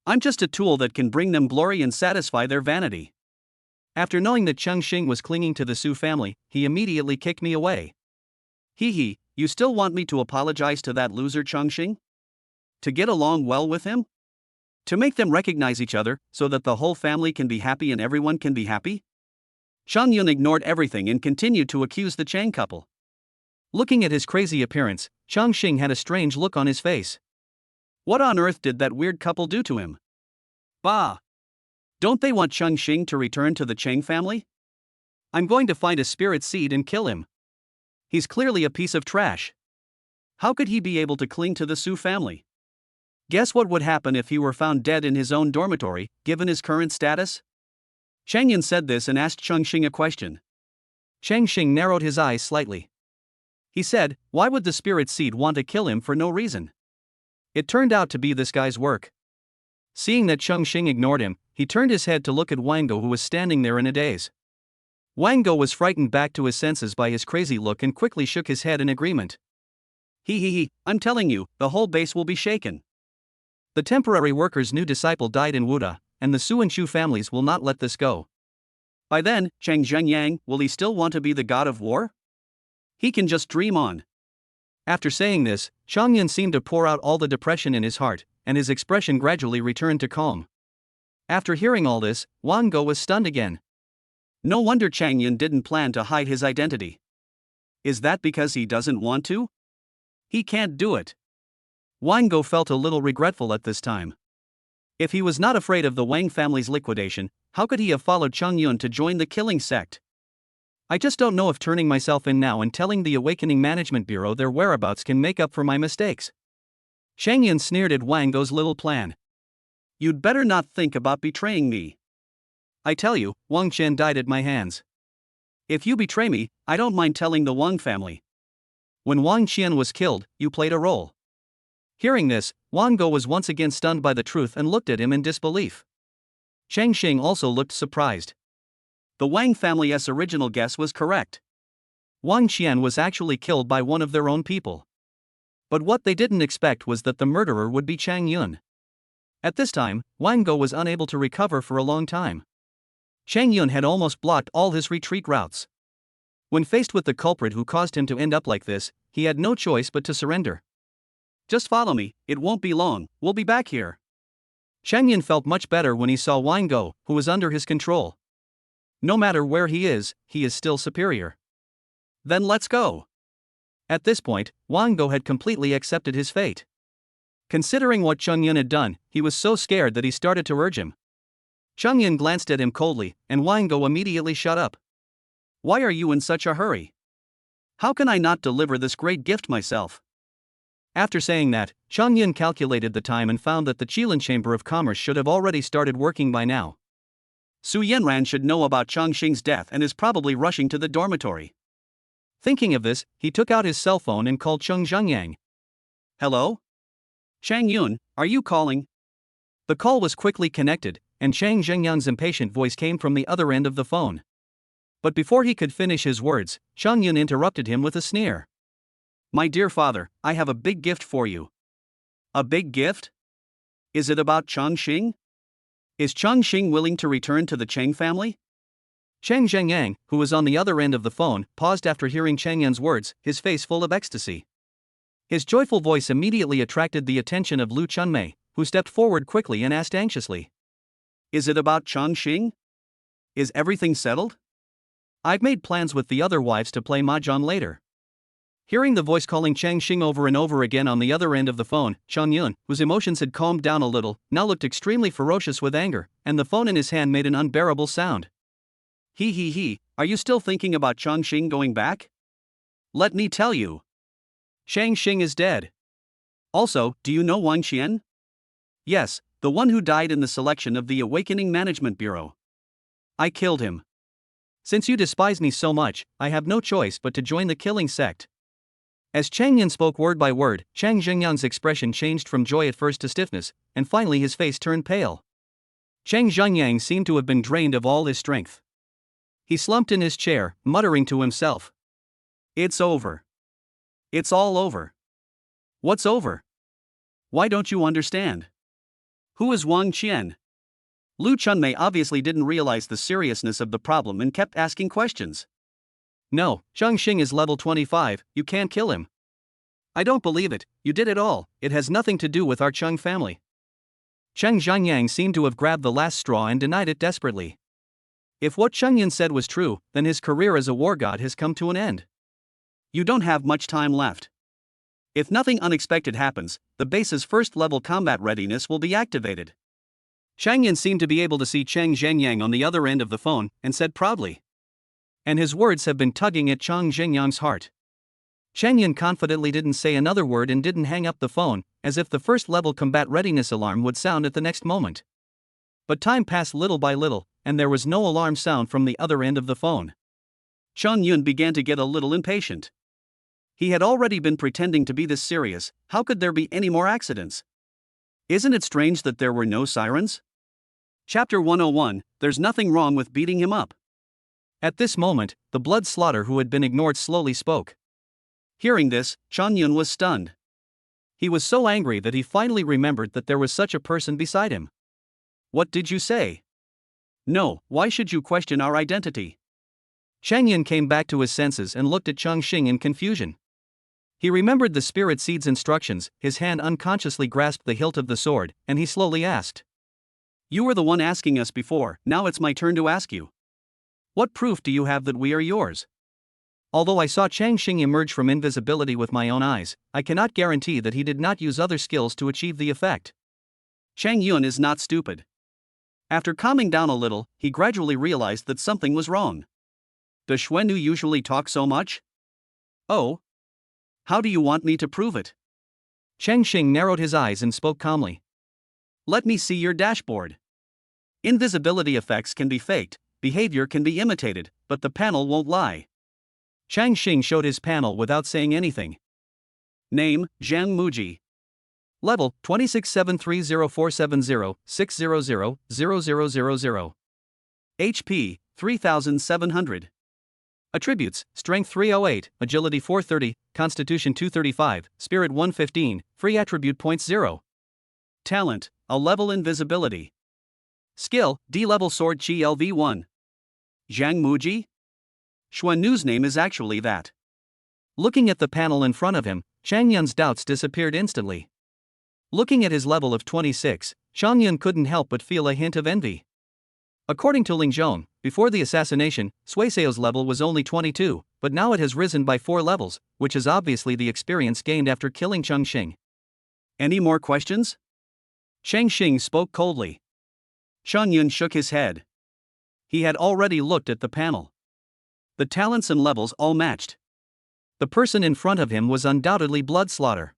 I'm just a tool that can bring them glory and satisfy their vanity. After knowing that Chongqing was clinging to the Su family, he immediately kicked me away. Hee, you still want me to apologize to that loser Chongqing? To get along well with him? To make them recognize each other, so that the whole family can be happy and everyone can be happy? Chang Yun ignored everything and continued to accuse the Chang couple. Looking at his crazy appearance, Chongqing had a strange look on his face. What on earth did that weird couple do to him? Bah! Don't they want Chongqing to return to the Chang family? I'm going to find a spirit seed and kill him. He's clearly a piece of trash. How could he be able to cling to the Su family? Guess what would happen if he were found dead in his own dormitory, given his current status? Chang Yun said this and asked Chongqing a question. Chongqing narrowed his eyes slightly. He said, why would the spirit seed want to kill him for no reason? It turned out to be this guy's work. Seeing that Chongqing ignored him, he turned his head to look at Wang Go, who was standing there in a daze. Wang Go was frightened back to his senses by his crazy look and quickly shook his head in agreement. I'm telling you, the whole base will be shaken. The temporary worker's new disciple died in Wuda, and the Su and Chu families will not let this go. By then, Chang Zhengyang, will he still want to be the god of war? He can just dream on. After saying this, Chang Yun seemed to pour out all the depression in his heart, and his expression gradually returned to calm. After hearing all this, Wang Go was stunned again. No wonder Chang Yun didn't plan to hide his identity. Is that because he doesn't want to? He can't do it. Wang Go felt a little regretful at this time. If he was not afraid of the Wang family's liquidation, how could he have followed Chang Yun to join the killing sect? I just don't know if turning myself in now and telling the Awakening Management Bureau their whereabouts can make up for my mistakes. Chang Yun sneered at Wang Go's little plan. You'd better not think about betraying me. I tell you, Wang Qian died at my hands. If you betray me, I don't mind telling the Wang family. When Wang Qian was killed, you played a role. Hearing this, Wang Go was once again stunned by the truth and looked at him in disbelief. Chongqing also looked surprised. The Wang family's original guess was correct. Wang Qian was actually killed by one of their own people. But what they didn't expect was that the murderer would be Chang Yun. At this time, Wang Go was unable to recover for a long time. Chang Yun had almost blocked all his retreat routes. When faced with the culprit who caused him to end up like this, he had no choice but to surrender. Just follow me, it won't be long, we'll be back here. Chang Yun felt much better when he saw Wang Go, who was under his control. No matter where he is still superior. Then let's go. At this point, Wang Go had completely accepted his fate. Considering what Chang Yun had done, he was so scared that he started to urge him. Chang Yun glanced at him coldly, and Wang Go immediately shut up. Why are you in such a hurry? How can I not deliver this great gift myself? After saying that, Chang Yun calculated the time and found that the Qilin Chamber of Commerce should have already started working by now. Su Yanran should know about Chongqing's death and is probably rushing to the dormitory. Thinking of this, he took out his cell phone and called Cheng Zhengyang. Hello? Chang Yun, are you calling? The call was quickly connected, and Chang Zhengyang's impatient voice came from the other end of the phone. But before he could finish his words, Chang Yun interrupted him with a sneer. My dear father, I have a big gift for you. A big gift? Is it about Chongqing? Is Chongqing willing to return to the Chang family? Chang Zhengyang, who was on the other end of the phone, paused after hearing Chang Yun's words, his face full of ecstasy. His joyful voice immediately attracted the attention of Lu Chunmei, who stepped forward quickly and asked anxiously. Is it about Chongqing? Is everything settled? I've made plans with the other wives to play mahjong later. Hearing the voice calling Changqing over and over again on the other end of the phone, Chang Yun, whose emotions had calmed down a little, now looked extremely ferocious with anger, and the phone in his hand made an unbearable sound. Are you still thinking about Chongqing going back? Let me tell you. Changqing is dead. Also, do you know Wang Qian? Yes, the one who died in the selection of the Awakening Management Bureau. I killed him. Since you despise me so much, I have no choice but to join the killing sect. As Chang Yun spoke word by word, Chang Zhengyang's expression changed from joy at first to stiffness, and finally his face turned pale. Chang Zhengyang seemed to have been drained of all his strength. He slumped in his chair, muttering to himself. It's over. It's all over. What's over? Why don't you understand? Who is Wang Qian? Lu Chunmei obviously didn't realize the seriousness of the problem and kept asking questions. No, Chongqing is level 25, you can't kill him. I don't believe it, you did it all, it has nothing to do with our Cheng family. Cheng Zhangyang seemed to have grabbed the last straw and denied it desperately. If what Cheng Yun said was true, then his career as a war god has come to an end. You don't have much time left. If nothing unexpected happens, the base's first-level combat readiness will be activated. Chang Yun seemed to be able to see Cheng Zhangyang on the other end of the phone, and said proudly. And his words have been tugging at Cheng Zhangyang's heart. Chang Yun confidently didn't say another word and didn't hang up the phone, as if the first-level combat readiness alarm would sound at the next moment. But time passed little by little, and there was no alarm sound from the other end of the phone. Cheng Yun began to get a little impatient. He had already been pretending to be this serious, how could there be any more accidents? Isn't it strange that there were no sirens? Chapter 101, There's nothing wrong with beating him up. At this moment, the blood slaughter who had been ignored slowly spoke. Hearing this, Cheng Yun was stunned. He was so angry that he finally remembered that there was such a person beside him. What did you say? No, why should you question our identity? Cheng Yun came back to his senses and looked at Chongqing in confusion. He remembered the spirit seed's instructions, his hand unconsciously grasped the hilt of the sword, and he slowly asked. You were the one asking us before, now it's my turn to ask you. What proof do you have that we are yours? Although I saw Chongqing emerge from invisibility with my own eyes, I cannot guarantee that he did not use other skills to achieve the effect. Cheng Yun is not stupid. After calming down a little, he gradually realized that something was wrong. Does Xuannu usually talk so much? Oh. How do you want me to prove it? Chongqing narrowed his eyes and spoke calmly. Let me see your dashboard. Invisibility effects can be faked, behavior can be imitated, but the panel won't lie. Chongqing showed his panel without saying anything. Name, Zhang Muji. Level, 26730470600000. HP, 3700. Attributes, Strength 308, Agility 430, Constitution 235, Spirit 115, Free Attribute Points 0. Talent, a level invisibility. Skill, D-level Sword Chi LV1. Zhang Muji? Xuannu's name is actually that. Looking at the panel in front of him, Chang Yun's doubts disappeared instantly. Looking at his level of 26, Chang Yun couldn't help but feel a hint of envy. According to Ling Zhong, before the assassination, Suiseo's level was only 22, but now it has risen by 4 levels, which is obviously the experience gained after killing Chongqing. Any more questions? Chongqing spoke coldly. Chang Yun shook his head. He had already looked at the panel. The talents and levels all matched. The person in front of him was undoubtedly Bloodslaughter.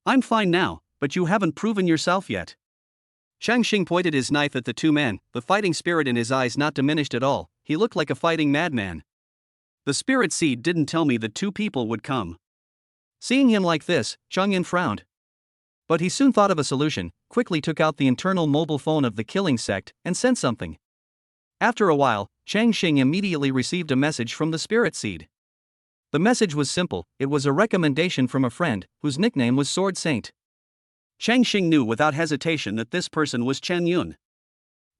I'm fine now, but you haven't proven yourself yet. Chongqing pointed his knife at the two men, the fighting spirit in his eyes not diminished at all. He looked like a fighting madman. The spirit seed didn't tell me that 2 people would come. Seeing him like this, Chang Yun frowned. But he soon thought of a solution, quickly took out the internal mobile phone of the killing sect, and sent something. After a while, Chongqing immediately received a message from the spirit seed. The message was simple, it was a recommendation from a friend, whose nickname was Sword Saint. Chongqing knew without hesitation that this person was Cheng Yun.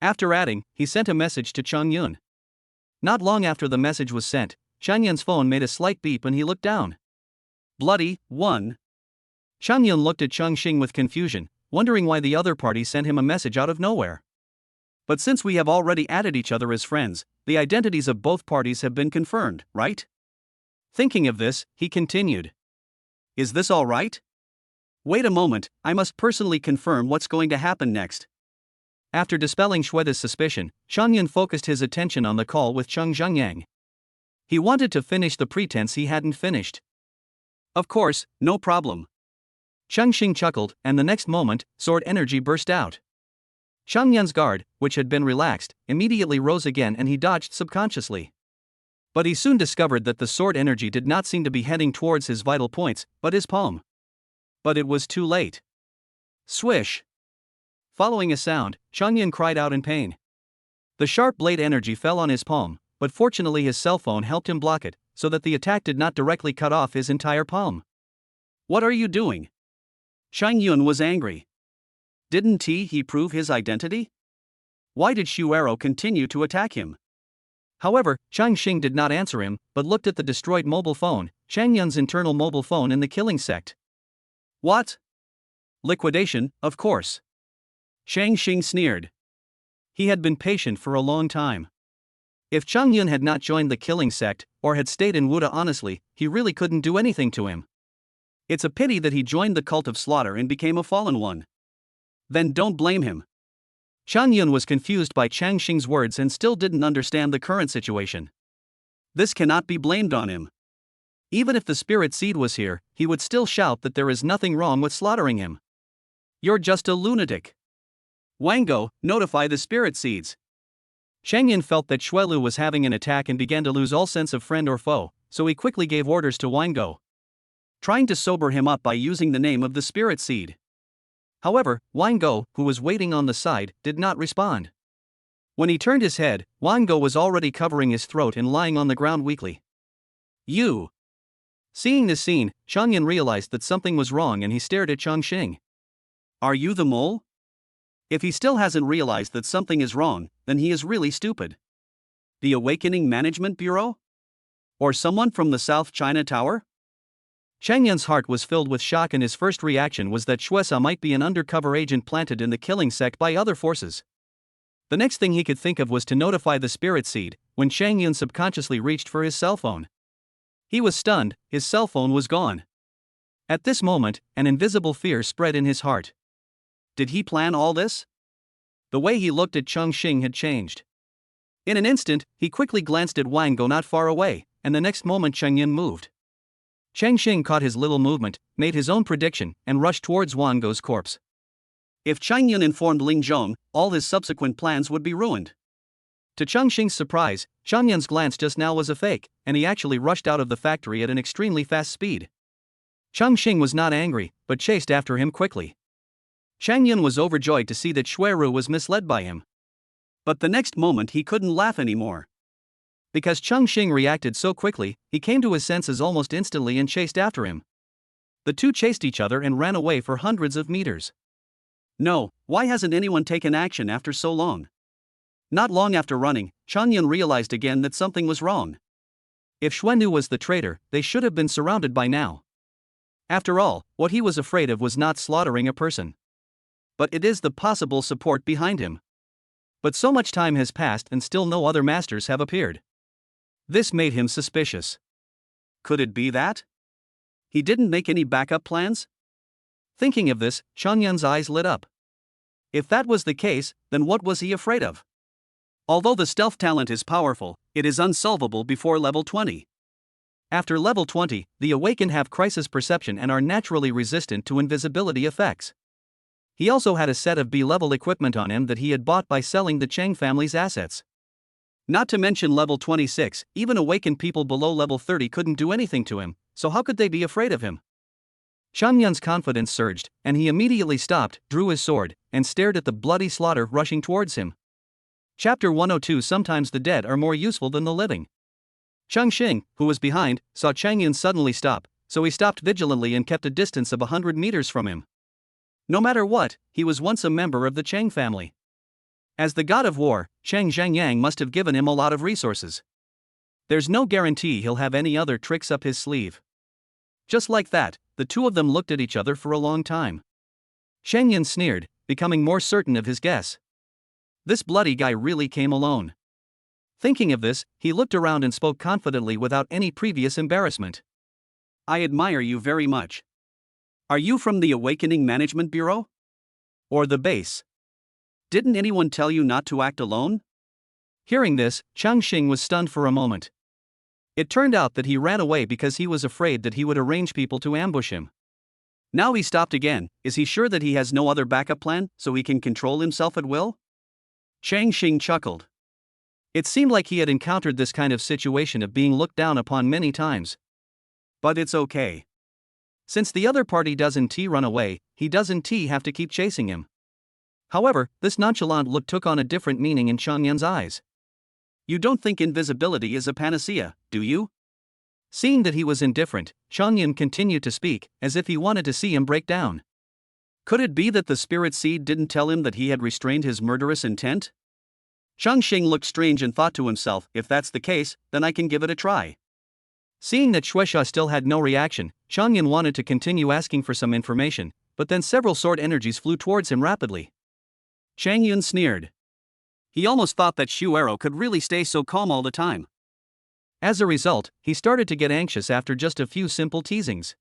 After adding, he sent a message to Cheng Yun. Not long after the message was sent, Cheng Yun's phone made a slight beep and he looked down. Bloody, 1. Cheng Yun looked at Chongqing with confusion, wondering why the other party sent him a message out of nowhere. But since we have already added each other as friends, the identities of both parties have been confirmed, right? Thinking of this, he continued. Is this all right? Wait a moment, I must personally confirm what's going to happen next. After dispelling Xueda's suspicion, Cheng Yun focused his attention on the call with Cheng Zhangyang. He wanted to finish the pretense he hadn't finished. Of course, no problem. Chongqing chuckled, and the next moment, sword energy burst out. Cheng Yun's guard, which had been relaxed, immediately rose again and he dodged subconsciously. But he soon discovered that the sword energy did not seem to be heading towards his vital points, but his palm. But it was too late. Swish! Following a sound, Cheng Yun cried out in pain. The sharp blade energy fell on his palm, but fortunately his cell phone helped him block it, so that the attack did not directly cut off his entire palm. What are you doing? Chang Yun was angry. Didn't he prove his identity? Why did Shuero continue to attack him? However, Chongqing did not answer him, but looked at the destroyed mobile phone, Chang Yun's internal mobile phone in the killing sect. What? Liquidation, of course. Chongqing sneered. He had been patient for a long time. If Chang Yun had not joined the killing sect, or had stayed in Wuda honestly, he really couldn't do anything to him. It's a pity that he joined the cult of slaughter and became a fallen one. Then don't blame him. Chang Yun was confused by Chongqing's words and still didn't understand the current situation. This cannot be blamed on him. Even if the spirit seed was here, he would still shout that there is nothing wrong with slaughtering him. You're just a lunatic. Wango, notify the spirit seeds. Chang Yun felt that Shuelu was having an attack and began to lose all sense of friend or foe, so he quickly gave orders to Wango, trying to sober him up by using the name of the spirit seed. However, Wango, who was waiting on the side, did not respond. When he turned his head, Wango was already covering his throat and lying on the ground weakly. You! Seeing this scene, Chang Yun realized that something was wrong and he stared at Chongqing. Are you the mole? If he still hasn't realized that something is wrong, then he is really stupid. The Awakening Management Bureau? Or someone from the South China Tower? Chang Yun's heart was filled with shock and his first reaction was that Shuesa might be an undercover agent planted in the killing sect by other forces. The next thing he could think of was to notify the spirit seed, when Chang Yun subconsciously reached for his cell phone. He was stunned, his cell phone was gone. At this moment, an invisible fear spread in his heart. Did he plan all this? The way he looked at Chongqing had changed. In an instant, he quickly glanced at Wango not far away, and the next moment Chang Yun moved. Chongqing caught his little movement, made his own prediction, and rushed towards Wango's corpse. If Chang Yun informed Ling Zhong, all his subsequent plans would be ruined. To Chongqing's surprise, Chang Yun's glance just now was a fake, and he actually rushed out of the factory at an extremely fast speed. Chongqing was not angry, but chased after him quickly. Chang Yun was overjoyed to see that Shuero was misled by him. But the next moment he couldn't laugh anymore. Because Chongqing reacted so quickly, he came to his senses almost instantly and chased after him. The two chased each other and ran away for hundreds of meters. No, why hasn't anyone taken action after so long? Not long after running, Chang Yun realized again that something was wrong. If Xuannu was the traitor, they should have been surrounded by now. After all, what he was afraid of was not slaughtering a person, but it is the possible support behind him. But so much time has passed and still no other masters have appeared. This made him suspicious. Could it be that he didn't make any backup plans? Thinking of this, Chang Yun's eyes lit up. If that was the case, then what was he afraid of? Although the stealth talent is powerful, it is unsolvable before level 20. After level 20, the Awakened have crisis perception and are naturally resistant to invisibility effects. He also had a set of B-level equipment on him that he had bought by selling the Chang family's assets. Not to mention level 26, even awakened people below level 30 couldn't do anything to him, so how could they be afraid of him? Chang Yun's confidence surged, and he immediately stopped, drew his sword, and stared at the bloody slaughter rushing towards him. Chapter 102. Sometimes the dead are more useful than the living. Chongqing, who was behind, saw Chang Yun suddenly stop, so he stopped vigilantly and kept a distance of 100 meters from him. No matter what, he was once a member of the Chang family. As the god of war, Chang Zhangyang must have given him a lot of resources. There's no guarantee he'll have any other tricks up his sleeve. Just like that, the two of them looked at each other for a long time. Chang Yun sneered, becoming more certain of his guess. This bloody guy really came alone. Thinking of this, he looked around and spoke confidently without any previous embarrassment. I admire you very much. Are you from the Awakening Management Bureau? Or the base? Didn't anyone tell you not to act alone? Hearing this, Chongqing was stunned for a moment. It turned out that he ran away because he was afraid that he would arrange people to ambush him. Now he stopped again. Is he sure that he has no other backup plan, so he can control himself at will? Chongqing chuckled. It seemed like he had encountered this kind of situation of being looked down upon many times. But it's okay. Since the other party doesn't run away, he doesn't have to keep chasing him. However, this nonchalant look took on a different meaning in Chang Yun's eyes. You don't think invisibility is a panacea, do you? Seeing that he was indifferent, Chongqing continued to speak, as if he wanted to see him break down. Could it be that the spirit seed didn't tell him that he had restrained his murderous intent? Chongqing looked strange and thought to himself, if that's the case, then I can give it a try. Seeing that Shueisha still had no reaction, Chongqing wanted to continue asking for some information, but then several sword energies flew towards him rapidly. Chang Yun sneered. He almost thought that Shuero could really stay so calm all the time. As a result, he started to get anxious after just a few simple teasings.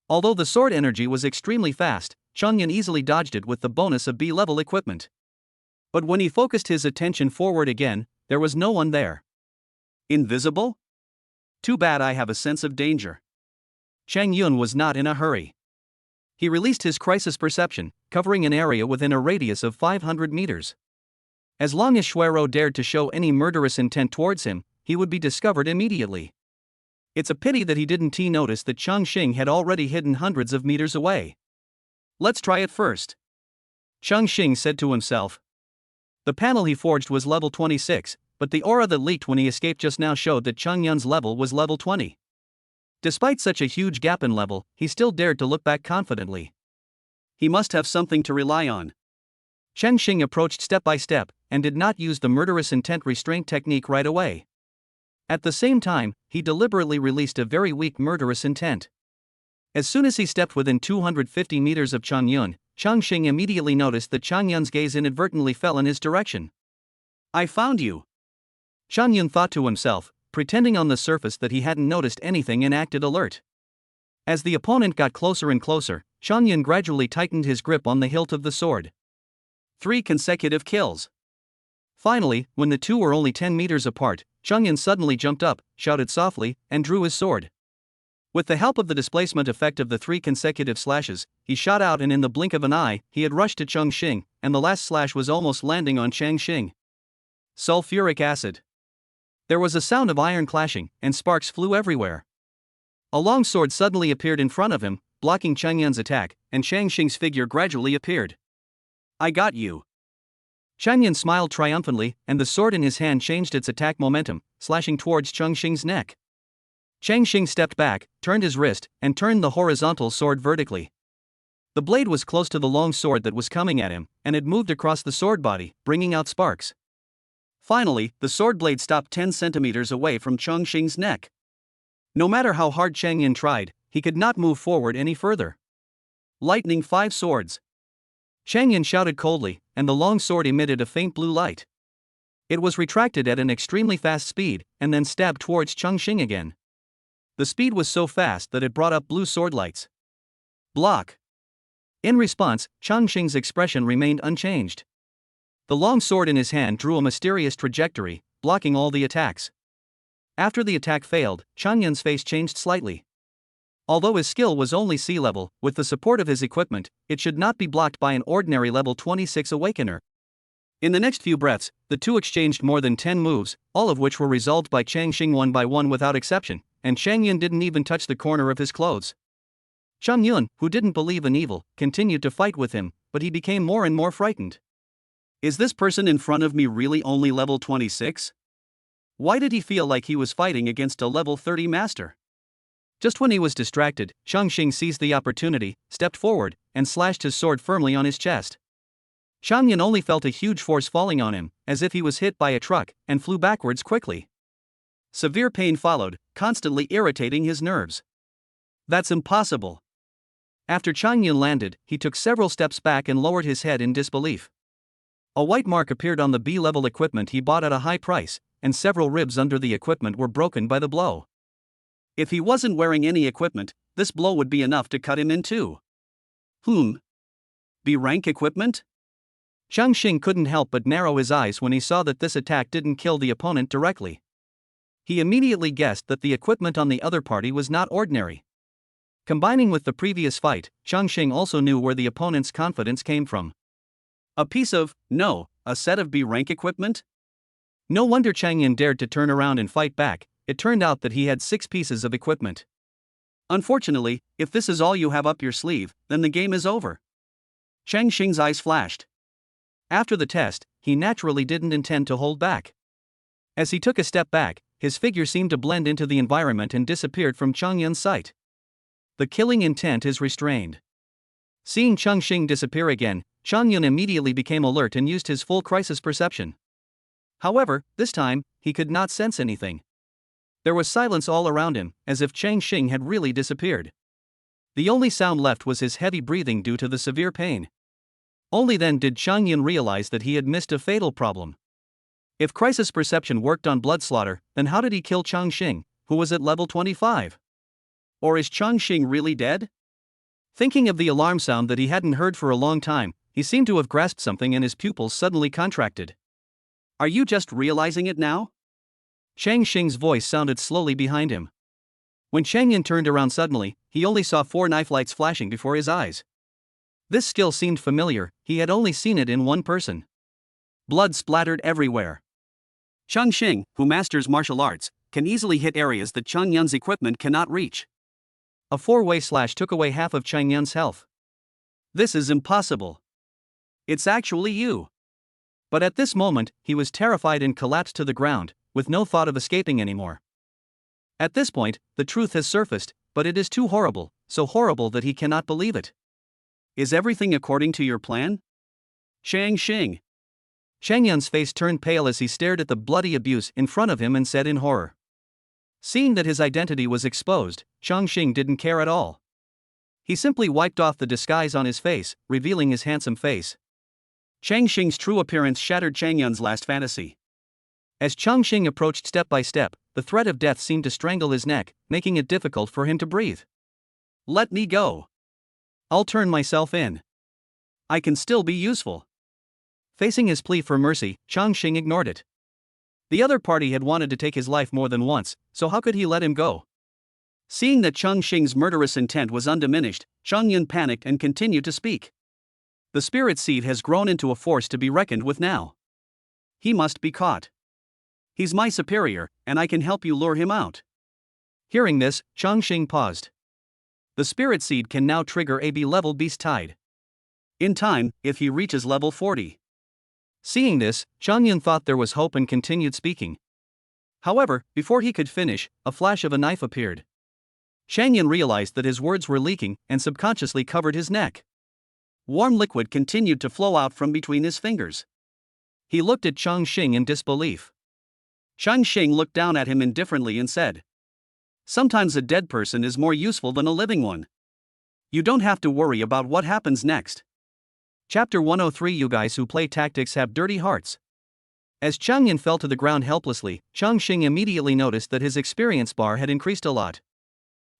Although the sword energy was extremely fast, Chongqing easily dodged it with the bonus of B-level equipment. But when he focused his attention forward again, there was no one there. Invisible? Too bad I have a sense of danger. Chang Yun was not in a hurry. He released his crisis perception, covering an area within a radius of 500 meters. As long as Shuero dared to show any murderous intent towards him, he would be discovered immediately. It's a pity that he didn't notice that Chongqing had already hidden hundreds of meters away. Let's try it first, Chongqing said to himself. The panel he forged was level 26, but the aura that leaked when he escaped just now showed that Chang Yun's level was level 20. Despite such a huge gap in level, he still dared to look back confidently. He must have something to rely on. Chongqing approached step by step, and did not use the murderous intent restraint technique right away. At the same time, he deliberately released a very weak murderous intent. As soon as he stepped within 250 meters of Chang Yun, Chongqing immediately noticed that Chang Yun's gaze inadvertently fell in his direction. I found you, Chang Yun thought to himself, pretending on the surface that he hadn't noticed anything and acted alert. As the opponent got closer and closer, Chang Yun gradually tightened his grip on the hilt of the sword. 3 consecutive kills. Finally, when the two were only 10 meters apart, Chang Yun suddenly jumped up, shouted softly, and drew his sword. With the help of the displacement effect of the 3 consecutive slashes, he shot out, and in the blink of an eye, he had rushed to Chongqing, and the last slash was almost landing on Chongqing. Sulfuric acid. There was a sound of iron clashing, and sparks flew everywhere. A long sword suddenly appeared in front of him, blocking Chang Yun's attack, and Chongqing's figure gradually appeared. I got you. Chang Yun smiled triumphantly, and the sword in his hand changed its attack momentum, slashing towards Chongqing's neck. Chongqing stepped back, turned his wrist, and turned the horizontal sword vertically. The blade was close to the long sword that was coming at him, and it moved across the sword body, bringing out sparks. Finally, the sword blade stopped 10 centimeters away from Chongqing's neck. No matter how hard Chang Yun tried, he could not move forward any further. Lightning 5 swords. Chang Yun shouted coldly, and the long sword emitted a faint blue light. It was retracted at an extremely fast speed, and then stabbed towards Chongqing again. The speed was so fast that it brought up blue sword lights. Block. In response, Chongqing's expression remained unchanged. The long sword in his hand drew a mysterious trajectory, blocking all the attacks. After the attack failed, Chang Yun's face changed slightly. Although his skill was only C-level, with the support of his equipment, it should not be blocked by an ordinary level 26 Awakener. In the next few breaths, the two exchanged more than 10 moves, all of which were resolved by Chongqing one by one without exception, and Chang Yun didn't even touch the corner of his clothes. Chang Yun, who didn't believe in evil, continued to fight with him, but he became more and more frightened. Is this person in front of me really only level 26? Why did he feel like he was fighting against a level 30 master? Just when he was distracted, Chongqing seized the opportunity, stepped forward, and slashed his sword firmly on his chest. Chang Yun only felt a huge force falling on him, as if he was hit by a truck, and flew backwards quickly. Severe pain followed, constantly irritating his nerves. That's impossible. After Chang Yun landed, he took several steps back and lowered his head in disbelief. A white mark appeared on the B-level equipment he bought at a high price, and several ribs under the equipment were broken by the blow. If he wasn't wearing any equipment, this blow would be enough to cut him in two. B-rank equipment? Chongqing couldn't help but narrow his eyes when he saw that this attack didn't kill the opponent directly. He immediately guessed that the equipment on the other party was not ordinary. Combining with the previous fight, Chongqing also knew where the opponent's confidence came from. A set of B-rank equipment? No wonder Chang Yun dared to turn around and fight back. It turned out that he had 6 pieces of equipment. Unfortunately, if this is all you have up your sleeve, then the game is over. Chongqing's eyes flashed. After the test, he naturally didn't intend to hold back. As he took a step back, his figure seemed to blend into the environment and disappeared from Chongyun's sight. The killing intent is restrained. Seeing Chongqing disappear again, Chongyun immediately became alert and used his full crisis perception. However, this time, he could not sense anything. There was silence all around him, as if Chongqing had really disappeared. The only sound left was his heavy breathing due to the severe pain. Only then did Chongyun realize that he had missed a fatal problem. If crisis perception worked on blood slaughter, then how did he kill Chongqing, who was at level 25? Or is Chongqing really dead? Thinking of the alarm sound that he hadn't heard for a long time, he seemed to have grasped something and his pupils suddenly contracted. Are you just realizing it now? Chongqing's voice sounded slowly behind him. When Changyan turned around suddenly, he only saw 4 knife lights flashing before his eyes. This skill seemed familiar, he had only seen it in one person. Blood splattered everywhere. Chongqing, who masters martial arts, can easily hit areas that Chongyun's equipment cannot reach. A 4-way slash took away half of Chongyun's health. This is impossible. It's actually you. But at this moment, he was terrified and collapsed to the ground, with no thought of escaping anymore. At this point, the truth has surfaced, but it is too horrible, so horrible that he cannot believe it. Is everything according to your plan? Chongqing. Chongyun's face turned pale as he stared at the bloody abuse in front of him and said in horror. Seeing that his identity was exposed, Chongqing didn't care at all. He simply wiped off the disguise on his face, revealing his handsome face. Chongqing's true appearance shattered Chongyun's last fantasy. As Chongqing approached step by step, the threat of death seemed to strangle his neck, making it difficult for him to breathe. Let me go. I'll turn myself in. I can still be useful. Facing his plea for mercy, Chongqing ignored it. The other party had wanted to take his life more than once, so how could he let him go? Seeing that Chongqing's murderous intent was undiminished, Chongyun panicked and continued to speak. The spirit seed has grown into a force to be reckoned with now. He must be caught. He's my superior, and I can help you lure him out. Hearing this, Chongqing paused. The spirit seed can now trigger a B-level beast tide. In time, if he reaches level 40. Seeing this, Chongyun thought there was hope and continued speaking. However, before he could finish, a flash of a knife appeared. Chongyun realized that his words were leaking and subconsciously covered his neck. Warm liquid continued to flow out from between his fingers. He looked at Chongqing in disbelief. Chongqing looked down at him indifferently and said, "Sometimes a dead person is more useful than a living one. You don't have to worry about what happens next." Chapter 103. You guys who play tactics have dirty hearts. As Chongyun fell to the ground helplessly, Chongqing immediately noticed that his experience bar had increased a lot.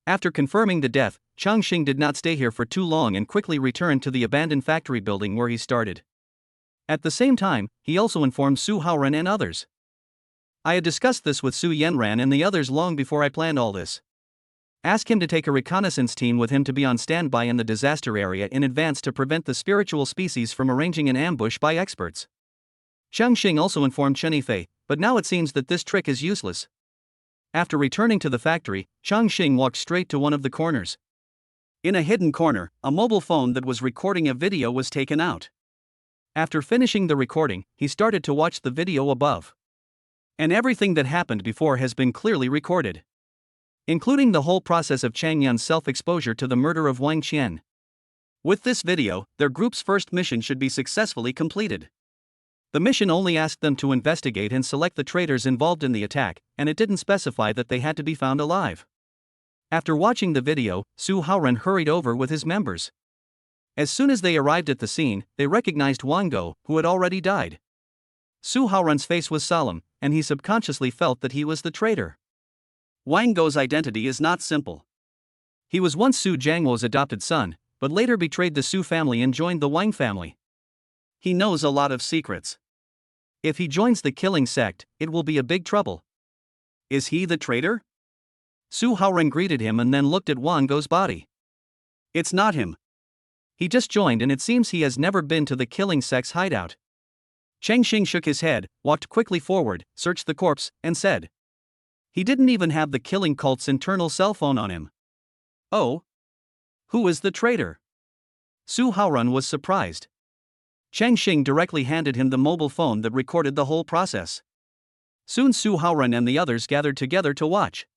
After confirming the death, Chongqing did not stay here for too long and quickly returned to the abandoned factory building where he started. At the same time, he also informed Su Haoran and others. I had discussed this with Su Yenran and the others long before I planned all this. Ask him to take a reconnaissance team with him to be on standby in the disaster area in advance to prevent the spiritual species from arranging an ambush by experts. Chongqing also informed Chen Yifei, but now it seems that this trick is useless. After returning to the factory, Chongqing walked straight to one of the corners. In a hidden corner, a mobile phone that was recording a video was taken out. After finishing the recording, he started to watch the video above. And everything that happened before has been clearly recorded, including the whole process of Chang Yun's self-exposure to the murder of Wang Qian. With this video, their group's first mission should be successfully completed. The mission only asked them to investigate and select the traitors involved in the attack, and it didn't specify that they had to be found alive. After watching the video, Su Haoran hurried over with his members. As soon as they arrived at the scene, they recognized Wang Go, who had already died. Su Haoran's face was solemn, and he subconsciously felt that he was the traitor. Wang Go's identity is not simple. He was once Su Jiangwo's adopted son, but later betrayed the Su family and joined the Wang family. He knows a lot of secrets. If he joins the killing sect, it will be a big trouble. Is he the traitor? Su Haoran greeted him and then looked at Wang Go's body. It's not him. He just joined and it seems he has never been to the killing sect's hideout. Chongqing shook his head, walked quickly forward, searched the corpse, and said, he didn't even have the killing cult's internal cell phone on him. Oh? Who is the traitor? Su Haoran was surprised. Chongqing directly handed him the mobile phone that recorded the whole process. Soon Su Haoren and the others gathered together to watch.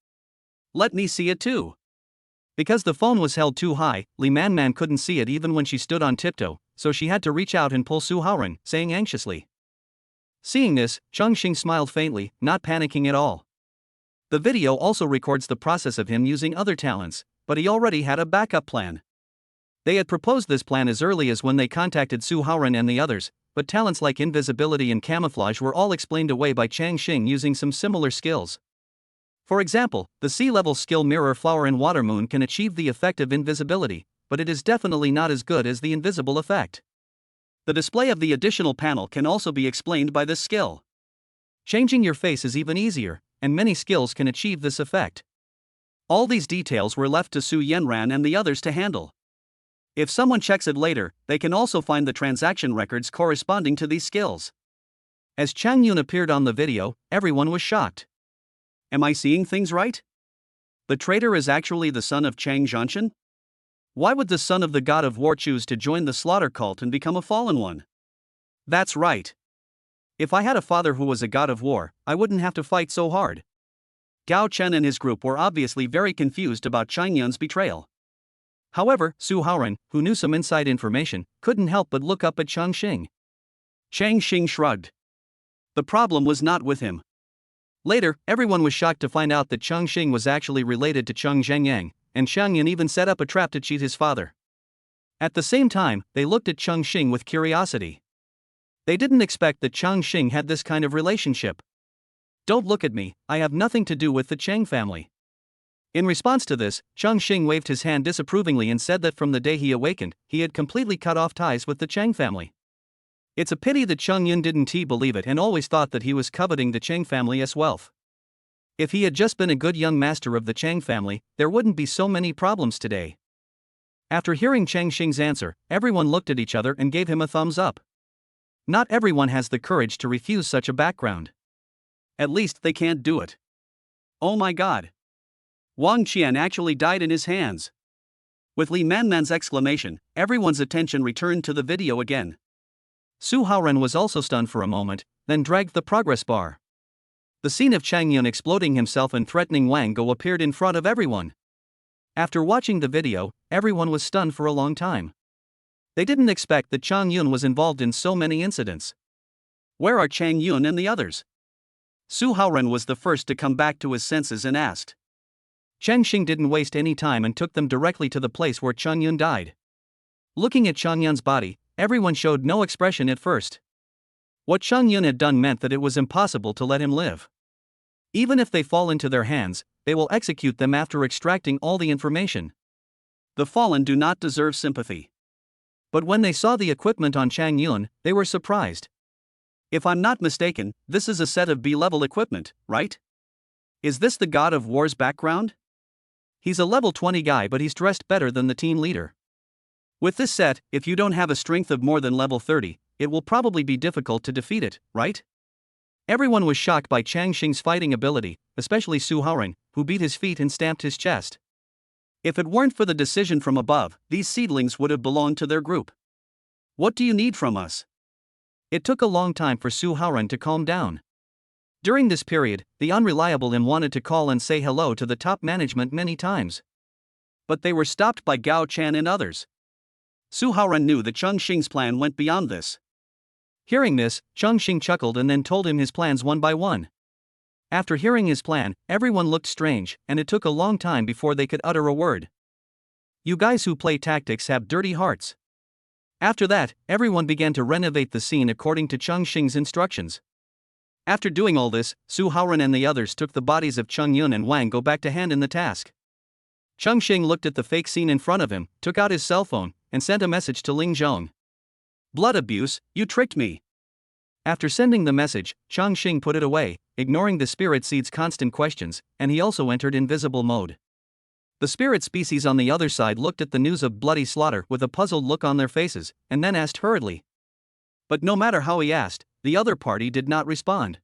Let me see it too. Because the phone was held too high, Li Manman couldn't see it even when she stood on tiptoe, so she had to reach out and pull Su Haoren, saying anxiously. Seeing this, Chongqing smiled faintly, not panicking at all. The video also records the process of him using other talents, but he already had a backup plan. They had proposed this plan as early as when they contacted Su Haoren and the others, but talents like invisibility and camouflage were all explained away by Changqing using some similar skills. For example, the sea-level skill Mirror Flower in Water Moon can achieve the effect of invisibility, but it is definitely not as good as the invisible effect. The display of the additional panel can also be explained by this skill. Changing your face is even easier, and many skills can achieve this effect. All these details were left to Su Yenran and the others to handle. If someone checks it later, they can also find the transaction records corresponding to these skills. As Chang Yun appeared on the video, everyone was shocked. Am I seeing things right? The traitor is actually the son of Chang Zhanshan? Why would the son of the god of war choose to join the slaughter cult and become a fallen one? That's right. If I had a father who was a god of war, I wouldn't have to fight so hard. Gao Chen and his group were obviously very confused about Chang Yun's betrayal. However, Su Haoren, who knew some inside information, couldn't help but look up at Chongqing. Changqing shrugged. The problem was not with him. Later, everyone was shocked to find out that Chongqing was actually related to Cheng Zhengyang, and Chang Yun even set up a trap to cheat his father. At the same time, they looked at Chongqing with curiosity. They didn't expect that Chongqing had this kind of relationship. Don't look at me, I have nothing to do with the Chang family. In response to this, Chongqing waved his hand disapprovingly and said that from the day he awakened, he had completely cut off ties with the Chang family. It's a pity that Cheng Yun didn't believe it and always thought that he was coveting the Chang family's wealth. If he had just been a good young master of the Chang family, there wouldn't be so many problems today. After hearing Changqing's answer, everyone looked at each other and gave him a thumbs up. Not everyone has the courage to refuse such a background. At least they can't do it. Oh my god. Wang Qian actually died in his hands. With Li Manman's exclamation, everyone's attention returned to the video again. Su Haoren was also stunned for a moment, then dragged the progress bar. The scene of Chang Yun exploding himself and threatening Wang Go appeared in front of everyone. After watching the video, everyone was stunned for a long time. They didn't expect that Chang Yun was involved in so many incidents. Where are Chang Yun and the others? Su Haoren was the first to come back to his senses and asked. Changqing didn't waste any time and took them directly to the place where Chang Yun died. Looking at Chang Yun's body, everyone showed no expression at first. What Chang Yun had done meant that it was impossible to let him live. Even if they fall into their hands, they will execute them after extracting all the information. The fallen do not deserve sympathy. But when they saw the equipment on Chang Yun, they were surprised. If I'm not mistaken, this is a set of B-level equipment, right? Is this the god of war's background? He's a level 20 guy, but he's dressed better than the team leader. With this set, if you don't have a strength of more than level 30, it will probably be difficult to defeat it, right? Everyone was shocked by Changqing's fighting ability, especially Su Haoren, who beat his feet and stamped his chest. If it weren't for the decision from above, these seedlings would have belonged to their group. What do you need from us? It took a long time for Su Haoren to calm down. During this period, the unreliable Im wanted to call and say hello to the top management many times. But they were stopped by Gao Chan and others. Su Haoren knew that Chongqing's plan went beyond this. Hearing this, Chongqing chuckled and then told him his plans one by one. After hearing his plan, everyone looked strange, and it took a long time before they could utter a word. You guys who play tactics have dirty hearts. After that, everyone began to renovate the scene according to Chongqing's instructions. After doing all this, Su Haoren and the others took the bodies of Cheng Yun and Wang Go back to hand in the task. Chongqing looked at the fake scene in front of him, took out his cell phone, and sent a message to Ling Zhong. Blood abuse, you tricked me. After sending the message, Chongqing put it away, ignoring the spirit seed's constant questions, and he also entered invisible mode. The spirit species on the other side looked at the news of bloody slaughter with a puzzled look on their faces, and then asked hurriedly. But no matter how he asked, the other party did not respond.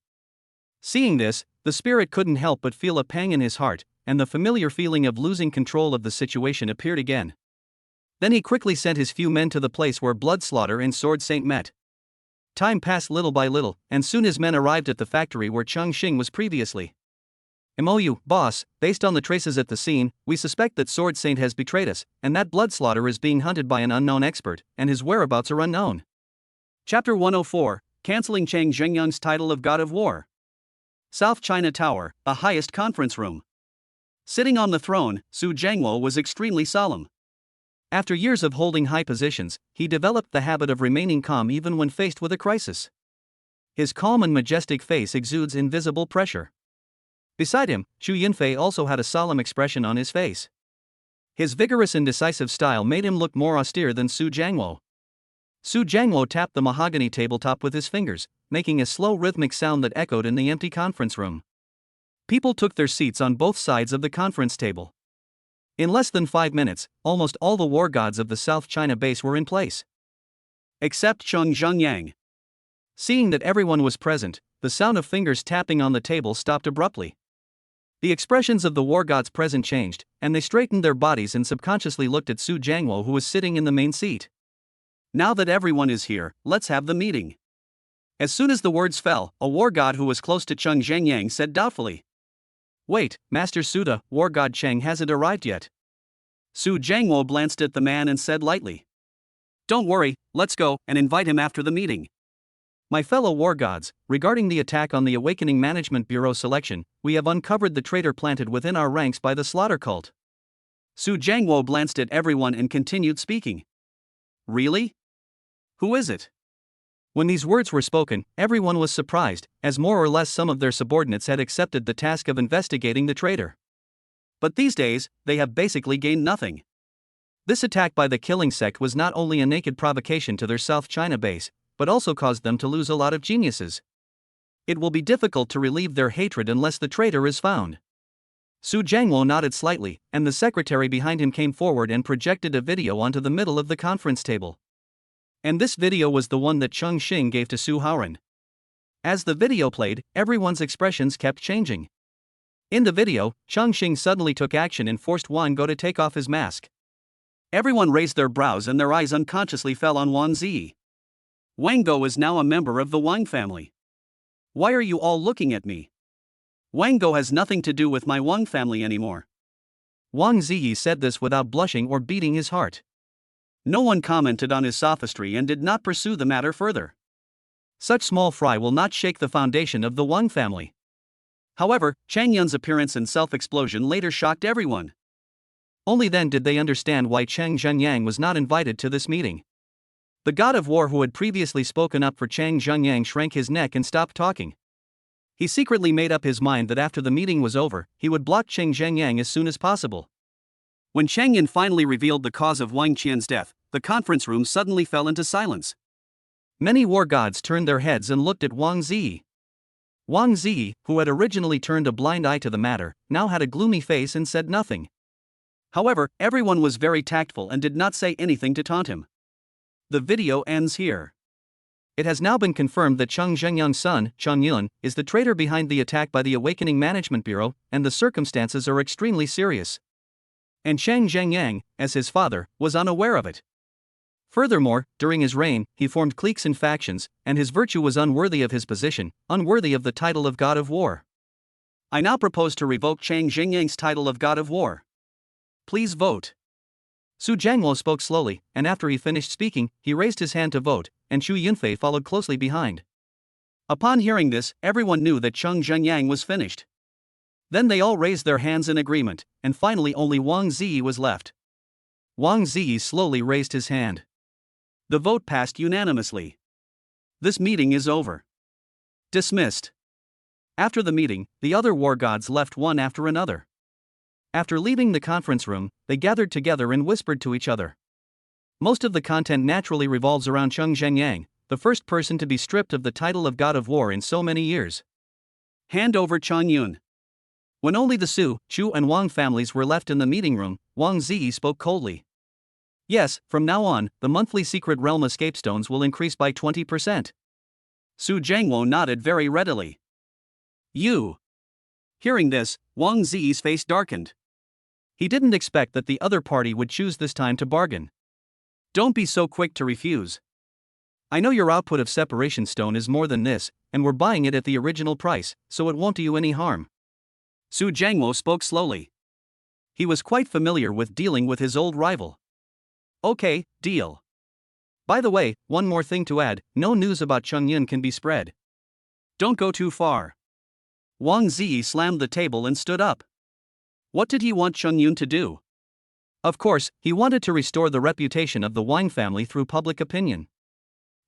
Seeing this, the spirit couldn't help but feel a pang in his heart, and the familiar feeling of losing control of the situation appeared again. Then he quickly sent his few men to the place where blood slaughter and sword saint met. Time passed little by little, and soon his men arrived at the factory where Chongqing was previously. MOU, boss, based on the traces at the scene, we suspect that Sword Saint has betrayed us, and that Bloodslaughter is being hunted by an unknown expert, and his whereabouts are unknown. Chapter 104, Cancelling Chang Zhengyang's title of God of War. South China Tower, the highest conference room. Sitting on the throne, Su Jiangwo was extremely solemn. After years of holding high positions, he developed the habit of remaining calm even when faced with a crisis. His calm and majestic face exudes invisible pressure. Beside him, Xu Yunfei also had a solemn expression on his face. His vigorous and decisive style made him look more austere than Su Jiangwo. Su Jiangwo tapped the mahogany tabletop with his fingers, making a slow rhythmic sound that echoed in the empty conference room. People took their seats on both sides of the conference table. In less than 5 minutes, almost all the war gods of the South China base were in place. Except Cheng Zhengyang. Seeing that everyone was present, the sound of fingers tapping on the table stopped abruptly. The expressions of the war gods present changed, and they straightened their bodies and subconsciously looked at Su Jiangwo, who was sitting in the main seat. Now that everyone is here, let's have the meeting. As soon as the words fell, a war god who was close to Cheng Zhengyang said doubtfully, "Wait, Master Suda, war god Chang hasn't arrived yet." Su Jiangwo glanced at the man and said lightly, "Don't worry, let's go and invite him after the meeting." My fellow war gods, regarding the attack on the Awakening Management Bureau selection, we have uncovered the traitor planted within our ranks by the slaughter cult. Su Jiangwo glanced at everyone and continued speaking. Really? Who is it? When these words were spoken, everyone was surprised, as more or less some of their subordinates had accepted the task of investigating the traitor. But these days, they have basically gained nothing. This attack by the killing sect was not only a naked provocation to their South China base, but also caused them to lose a lot of geniuses. It will be difficult to relieve their hatred unless the traitor is found. Su Jiangwo nodded slightly, and the secretary behind him came forward and projected a video onto the middle of the conference table. And this video was the one that Chongqing gave to Su Haoran. As the video played, everyone's expressions kept changing. In the video, Chongqing suddenly took action and forced Wang Go to take off his mask. Everyone raised their brows and their eyes unconsciously fell on Wang Zi. Wang Go is now a member of the Wang family. Why are you all looking at me? Wang Go has nothing to do with my Wang family anymore. Wang Zi said this without blushing or beating his heart. No one commented on his sophistry and did not pursue the matter further. Such small fry will not shake the foundation of the Wang family. However, Chang Yun's appearance and self-explosion later shocked everyone. Only then did they understand why Chang Zhengyang was not invited to this meeting. The god of war who had previously spoken up for Chang Zhengyang shrank his neck and stopped talking. He secretly made up his mind that after the meeting was over, he would block Chang Zhengyang as soon as possible. When Chang Yun finally revealed the cause of Wang Qian's death, the conference room suddenly fell into silence. Many war gods turned their heads and looked at Wang Zi. Wang Zi, who had originally turned a blind eye to the matter, now had a gloomy face and said nothing. However, everyone was very tactful and did not say anything to taunt him. The video ends here. It has now been confirmed that Cheng Zhengyang's son, Chang Yun, is the traitor behind the attack by the Awakening Management Bureau, and the circumstances are extremely serious. And Chang Zhengyang, as his father, was unaware of it. Furthermore, during his reign, he formed cliques and factions, and his virtue was unworthy of his position, unworthy of the title of God of War. I now propose to revoke Chang Zhengyang's title of God of War. Please vote. Su Jiangwo spoke slowly, and after he finished speaking, he raised his hand to vote, and Xu Yunfei followed closely behind. Upon hearing this, everyone knew that Cheng Zhengyang was finished. Then they all raised their hands in agreement, and finally only Wang Zi was left. Wang Zi slowly raised his hand. The vote passed unanimously. This meeting is over. Dismissed. After the meeting, the other war gods left one after another. After leaving the conference room, they gathered together and whispered to each other. Most of the content naturally revolves around Cheng Zhengyang, the first person to be stripped of the title of God of War in so many years. Hand over Chang Yun. When only the Su, Chu and Wang families were left in the meeting room, Wang Zi spoke coldly. Yes, from now on, the monthly secret realm escape stones will increase by 20%. Su Jiangwo nodded very readily. You. Hearing this, Wang Zi's face darkened. He didn't expect that the other party would choose this time to bargain. Don't be so quick to refuse. I know your output of separation stone is more than this, and we're buying it at the original price, so it won't do you any harm. Su Jiangwo spoke slowly. He was quite familiar with dealing with his old rival. Okay, deal. By the way, one more thing to add, no news about Chongqing can be spread. Don't go too far. Wang Ziyi slammed the table and stood up. What did he want Chongqing to do? Of course, he wanted to restore the reputation of the Wang family through public opinion.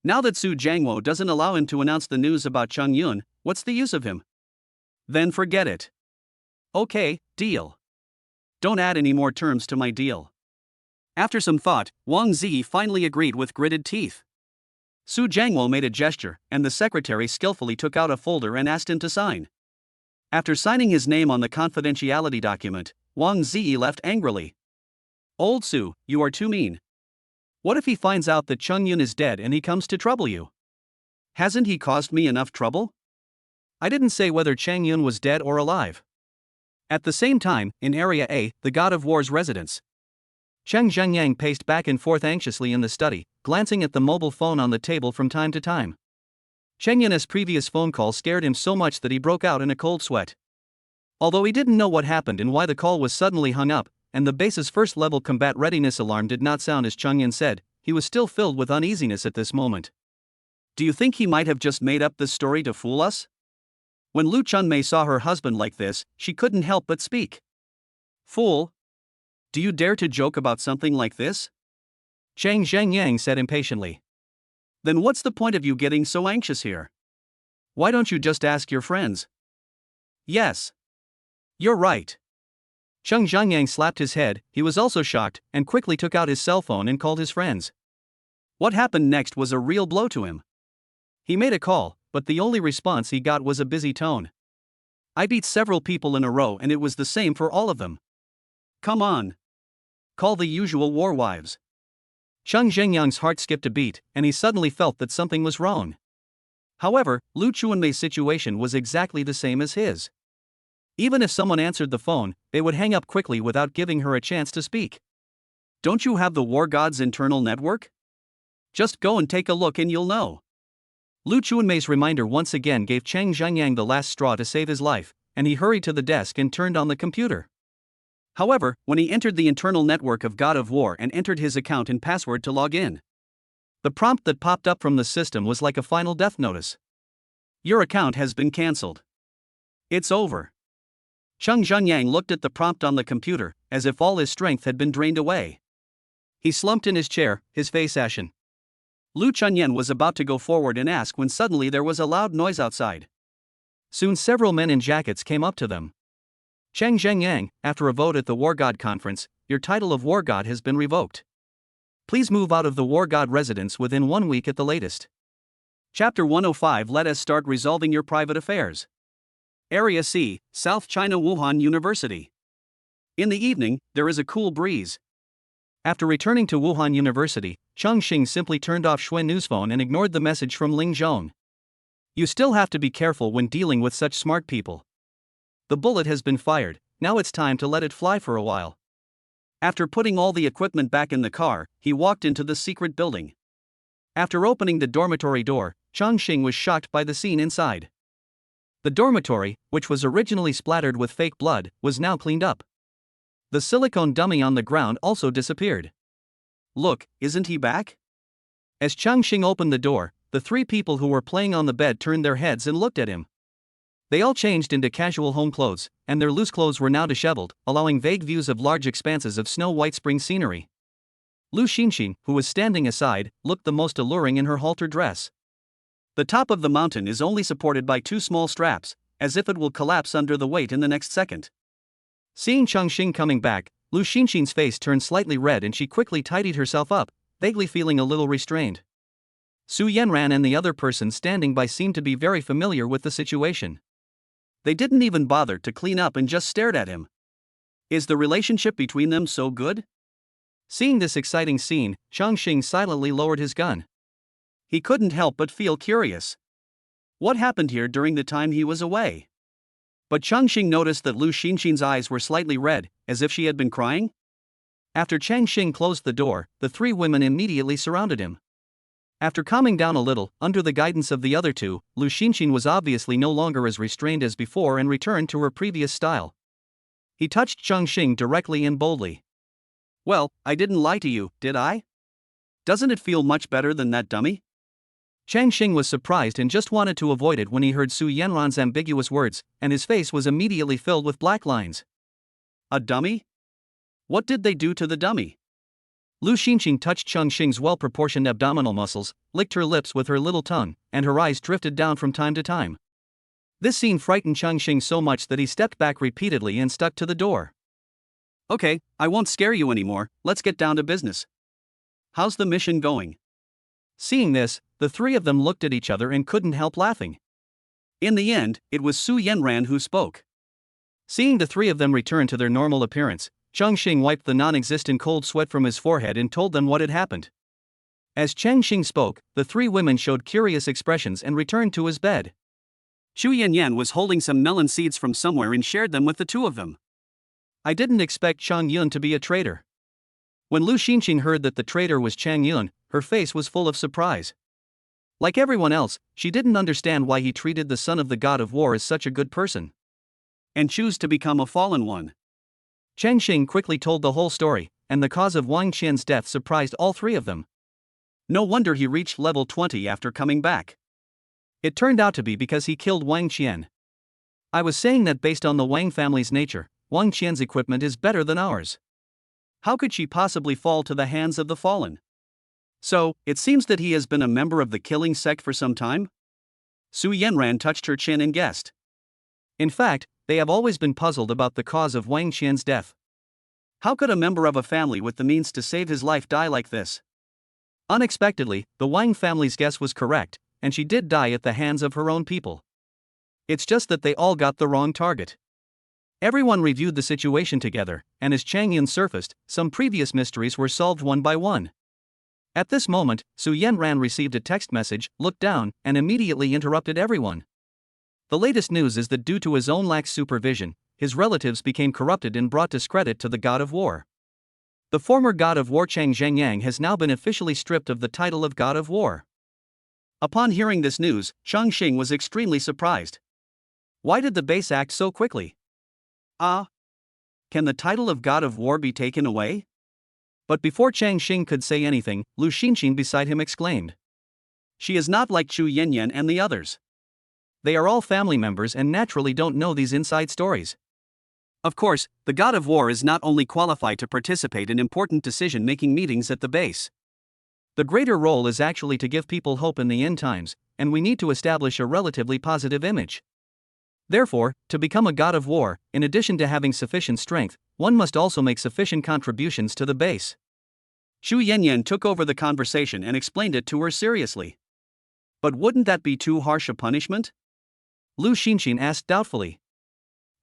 Now that Su Jiangwo doesn't allow him to announce the news about Chongqing, what's the use of him? Then forget it. Okay, deal. Don't add any more terms to my deal. After some thought, Wang Ziyi finally agreed with gritted teeth. Su Jiangwo made a gesture, and the secretary skillfully took out a folder and asked him to sign. After signing his name on the confidentiality document, Wang Ziyi left angrily. Old Su, you are too mean. What if he finds out that Chongqing is dead and he comes to trouble you? Hasn't he caused me enough trouble? I didn't say whether Chongqing was dead or alive. At the same time, in Area A, the God of War's residence, Chang Zhengyang paced back and forth anxiously in the study, glancing at the mobile phone on the table from time to time. Chongjing's previous phone call scared him so much that he broke out in a cold sweat. Although he didn't know what happened and why the call was suddenly hung up, and the base's first-level combat readiness alarm did not sound as Chongqing said, he was still filled with uneasiness at this moment. Do you think he might have just made up this story to fool us? When Lu Chunmei saw her husband like this, she couldn't help but speak. Fool? Do you dare to joke about something like this? Chang Zhengyang said impatiently. Then what's the point of you getting so anxious here? Why don't you just ask your friends? Yes. You're right. Chang Zhengyang slapped his head. He was also shocked, and quickly took out his cell phone and called his friends. What happened next was a real blow to him. He made a call, but the only response he got was a busy tone. I beat several people in a row and it was the same for all of them. Come on. Call the usual war wives. Chang Zhengyang's heart skipped a beat, and he suddenly felt that something was wrong. However, Lu Chunmei's situation was exactly the same as his. Even if someone answered the phone, they would hang up quickly without giving her a chance to speak. Don't you have the War God's internal network? Just go and take a look and you'll know. Lu Chunmei's reminder once again gave Chang Zhengyang the last straw to save his life, and he hurried to the desk and turned on the computer. However, when he entered the internal network of God of War and entered his account and password to log in, the prompt that popped up from the system was like a final death notice. Your account has been cancelled. It's over. Chang Zhengyang looked at the prompt on the computer, as if all his strength had been drained away. He slumped in his chair, his face ashen. Lu Chunyan was about to go forward and ask when suddenly there was a loud noise outside. Soon several men in jackets came up to them. Chang Zhengyang, after a vote at the War God conference, your title of War God has been revoked. Please move out of the War God residence within 1 week at the latest. Chapter 105. Let us start resolving your private affairs. Area C, South China Wuhan University. In the evening, there is a cool breeze. After returning to Wuhan University, Chongqing simply turned off Xuannu's phone and ignored the message from Ling Zhong. You still have to be careful when dealing with such smart people. The bullet has been fired, now it's time to let it fly for a while. After putting all the equipment back in the car, he walked into the secret building. After opening the dormitory door, Chongqing was shocked by the scene inside. The dormitory, which was originally splattered with fake blood, was now cleaned up. The silicone dummy on the ground also disappeared. Look, isn't he back? As Chongqing opened the door, the three people who were playing on the bed turned their heads and looked at him. They all changed into casual home clothes, and their loose clothes were now disheveled, allowing vague views of large expanses of snow-white spring scenery. Lu Xinxin, who was standing aside, looked the most alluring in her halter dress. The top of the mountain is only supported by two small straps, as if it will collapse under the weight in the next second. Seeing Chongqing coming back, Lu Xinxin's face turned slightly red and she quickly tidied herself up, vaguely feeling a little restrained. Su Yanran and the other person standing by seemed to be very familiar with the situation. They didn't even bother to clean up and just stared at him. Is the relationship between them so good? Seeing this exciting scene, Chongqing silently lowered his gun. He couldn't help but feel curious. What happened here during the time he was away? But Chongqing noticed that Lu Xinxin's eyes were slightly red, as if she had been crying. After Chongqing closed the door, the three women immediately surrounded him. After calming down a little, under the guidance of the other two, Lu Xinxin was obviously no longer as restrained as before and returned to her previous style. He touched Chongqing directly and boldly. Well, I didn't lie to you, did I? Doesn't it feel much better than that dummy? Changqing was surprised and just wanted to avoid it when he heard Su Yanran's ambiguous words, and his face was immediately filled with black lines. A dummy? What did they do to the dummy? Lu Xinxin touched Chongqing's well-proportioned abdominal muscles, licked her lips with her little tongue, and her eyes drifted down from time to time. This scene frightened Chongqing so much that he stepped back repeatedly and stuck to the door. Okay, I won't scare you anymore, let's get down to business. How's the mission going? Seeing this, the three of them looked at each other and couldn't help laughing. In the end, it was Su Yanran who spoke. Seeing the three of them return to their normal appearance, Chongqing wiped the non-existent cold sweat from his forehead and told them what had happened. As Changqing spoke, the three women showed curious expressions and returned to his bed. Xu Yanyan was holding some melon seeds from somewhere and shared them with the two of them. I didn't expect Chang Yun to be a traitor. When Lu Xinxin heard that the traitor was Chang Yun, her face was full of surprise. Like everyone else, she didn't understand why he treated the son of the god of war as such a good person. And choose to become a fallen one. Changqing quickly told the whole story, and the cause of Wang Qian's death surprised all three of them. No wonder he reached level 20 after coming back. It turned out to be because he killed Wang Qian. I was saying that based on the Wang family's nature, Wang Qian's equipment is better than ours. How could she possibly fall to the hands of the fallen? So, it seems that he has been a member of the killing sect for some time? Su Yanran touched her chin and guessed. In fact, they have always been puzzled about the cause of Wang Qian's death. How could a member of a family with the means to save his life die like this? Unexpectedly, the Wang family's guess was correct, and she did die at the hands of her own people. It's just that they all got the wrong target. Everyone reviewed the situation together, and as Chang Yun surfaced, some previous mysteries were solved one by one. At this moment, Su Yanran received a text message, looked down, and immediately interrupted everyone. The latest news is that due to his own lax supervision, his relatives became corrupted and brought discredit to the god of war. The former god of war Chang Zhengyang has now been officially stripped of the title of god of war. Upon hearing this news, Chongqing was extremely surprised. Why did the base act so quickly? Can the title of god of war be taken away? But before Changqing could say anything, Lu Xinxin beside him exclaimed. She is not like Xu Yanyan and the others. They are all family members and naturally don't know these inside stories. Of course, the god of war is not only qualified to participate in important decision-making meetings at the base. The greater role is actually to give people hope in the end times, and we need to establish a relatively positive image. Therefore, to become a god of war, in addition to having sufficient strength, one must also make sufficient contributions to the base. Xu Yanyan took over the conversation and explained it to her seriously. But wouldn't that be too harsh a punishment? Lu Xinxin asked doubtfully.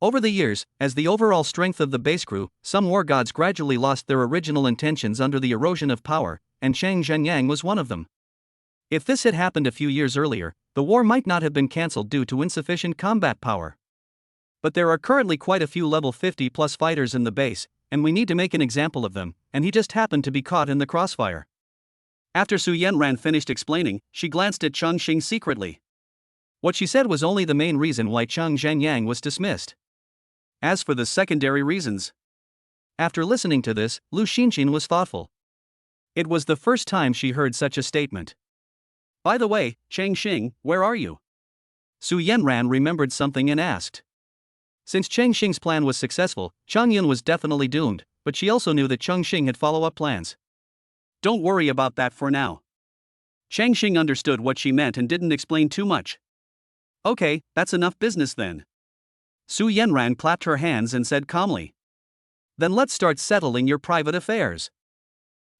Over the years, as the overall strength of the base grew, some war gods gradually lost their original intentions under the erosion of power, and Chang Zhenyang was one of them. If this had happened a few years earlier, the war might not have been cancelled due to insufficient combat power. But there are currently quite a few level 50+ fighters in the base, and we need to make an example of them, and he just happened to be caught in the crossfire. After Su Yanran finished explaining, she glanced at Chongqing secretly. What she said was only the main reason why Chang Zhenyang was dismissed. As for the secondary reasons. After listening to this, Lu Xinxin was thoughtful. It was the first time she heard such a statement. By the way, Changqing, where are you? Su Yanran remembered something and asked. Since Changqing's plan was successful, Chang Yun was definitely doomed, but she also knew that Chongqing had follow-up plans. Don't worry about that for now. Changqing understood what she meant and didn't explain too much. Okay, that's enough business then. Su Yanran clapped her hands and said calmly. Then let's start settling your private affairs.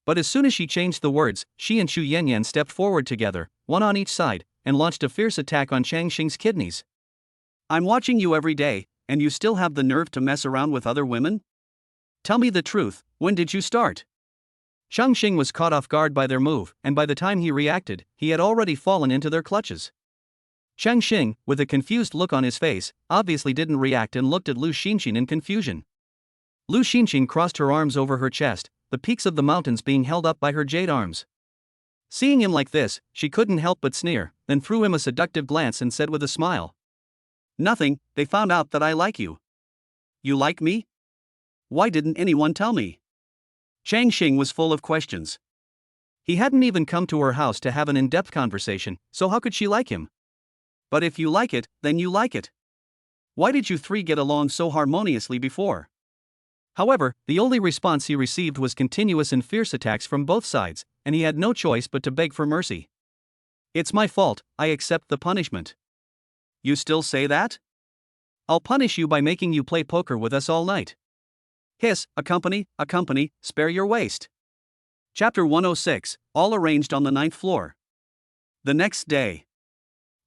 But as soon as she changed the words, she and Xu Yanyan stepped forward together, one on each side, and launched a fierce attack on Changqing's kidneys. I'm watching you every day, and you still have the nerve to mess around with other women? Tell me the truth, when did you start? Chongqing was caught off guard by their move, and by the time he reacted, he had already fallen into their clutches. Changqing, with a confused look on his face, obviously didn't react and looked at Lu Xinxin in confusion. Lu Xinxin crossed her arms over her chest, the peaks of the mountains being held up by her jade arms. Seeing him like this, she couldn't help but sneer, then threw him a seductive glance and said with a smile, "Nothing, they found out that I like you." "You like me? Why didn't anyone tell me?" Chongqing was full of questions. He hadn't even come to her house to have an in-depth conversation, so how could she like him? "But if you like it, then you like it. Why did you three get along so harmoniously before?" However, the only response he received was continuous and fierce attacks from both sides, and he had no choice but to beg for mercy. "It's my fault, I accept the punishment." "You still say that? I'll punish you by making you play poker with us all night." Hiss, a company, spare your waist. Chapter 106, all arranged on the 9th floor. The next day,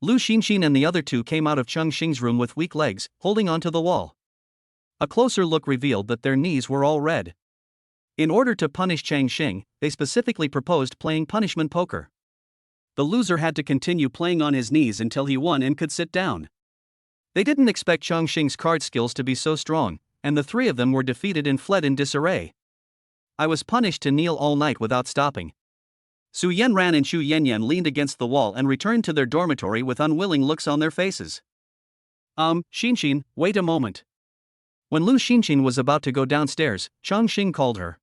Lu Xinxin and the other two came out of Chongqing's room with weak legs, holding onto the wall. A closer look revealed that their knees were all red. In order to punish Chongqing, they specifically proposed playing punishment poker. The loser had to continue playing on his knees until he won and could sit down. They didn't expect Chongqing's card skills to be so strong, and the three of them were defeated and fled in disarray. "I was punished to kneel all night without stopping." Su Yanran and Xu Yanyan leaned against the wall and returned to their dormitory with unwilling looks on their faces. Xinxin, wait a moment." When Lu Xinxin was about to go downstairs, Chongqing called her.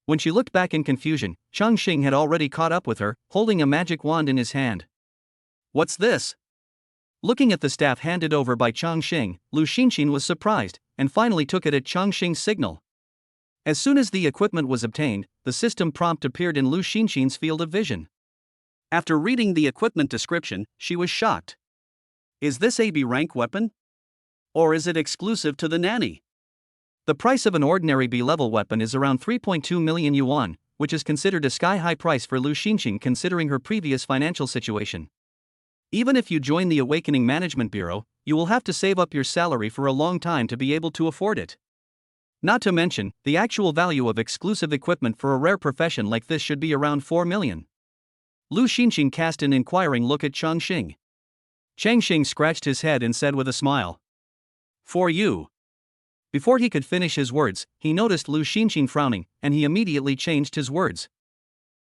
When she looked back in confusion, Chongqing had already caught up with her, holding a magic wand in his hand. "What's this?" Looking at the staff handed over by Chongqing, Lu Xinxin was surprised, and finally took it at Chongqing's signal. As soon as the equipment was obtained, the system prompt appeared in Lu Xinxin's field of vision. After reading the equipment description, she was shocked. "Is this a B-rank weapon? Or is it exclusive to the nanny?" The price of an ordinary B-level weapon is around 3.2 million yuan, which is considered a sky-high price for Lu Xinxin considering her previous financial situation. Even if you join the Awakening Management Bureau, you will have to save up your salary for a long time to be able to afford it. Not to mention, the actual value of exclusive equipment for a rare profession like this should be around 4 million. Lu Xinxin cast an inquiring look at Chongqing. Chongqing scratched his head and said with a smile, "For you." Before he could finish his words, he noticed Lu Xinxin frowning, and he immediately changed his words.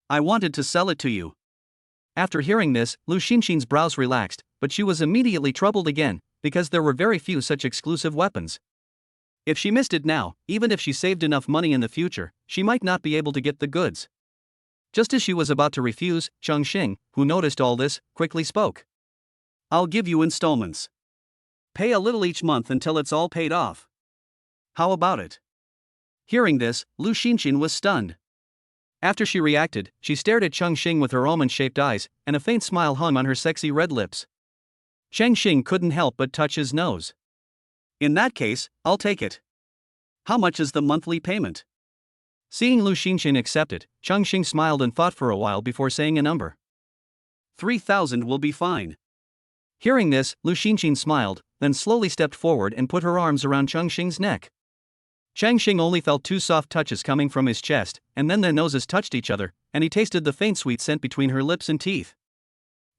"I wanted to sell it to you." After hearing this, Lu Xinxin's brows relaxed, but she was immediately troubled again, because there were very few such exclusive weapons. If she missed it now, even if she saved enough money in the future, she might not be able to get the goods. Just as she was about to refuse, Chongqing, who noticed all this, quickly spoke. "I'll give you installments. Pay a little each month until it's all paid off. How about it?" Hearing this, Lu Xinxin was stunned. After she reacted, she stared at Chongqing with her almond-shaped eyes, and a faint smile hung on her sexy red lips. Chongqing couldn't help but touch his nose. "In that case, I'll take it. How much is the monthly payment?" Seeing Lu Xinxin accept it, Chongqing smiled and thought for a while before saying a number. 3,000 will be fine." Hearing this, Lu Xinxin smiled, then slowly stepped forward and put her arms around Chongqing's neck. Chongqing only felt two soft touches coming from his chest, and then their noses touched each other, and he tasted the faint sweet scent between her lips and teeth.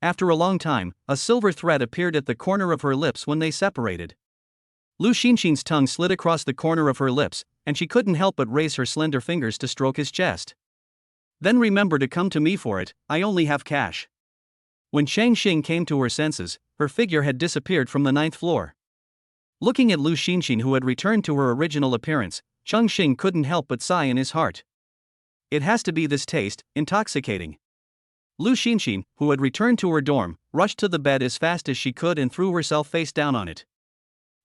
After a long time, a silver thread appeared at the corner of her lips when they separated. Lu Xinxin's tongue slid across the corner of her lips, and she couldn't help but raise her slender fingers to stroke his chest. "Then remember to come to me for it, I only have cash." When Chongqing came to her senses, her figure had disappeared from the 9th floor. Looking at Lu Xinxin, who had returned to her original appearance, Chongqing couldn't help but sigh in his heart. It has to be this taste, intoxicating. Lu Xinxin, who had returned to her dorm, rushed to the bed as fast as she could and threw herself face down on it.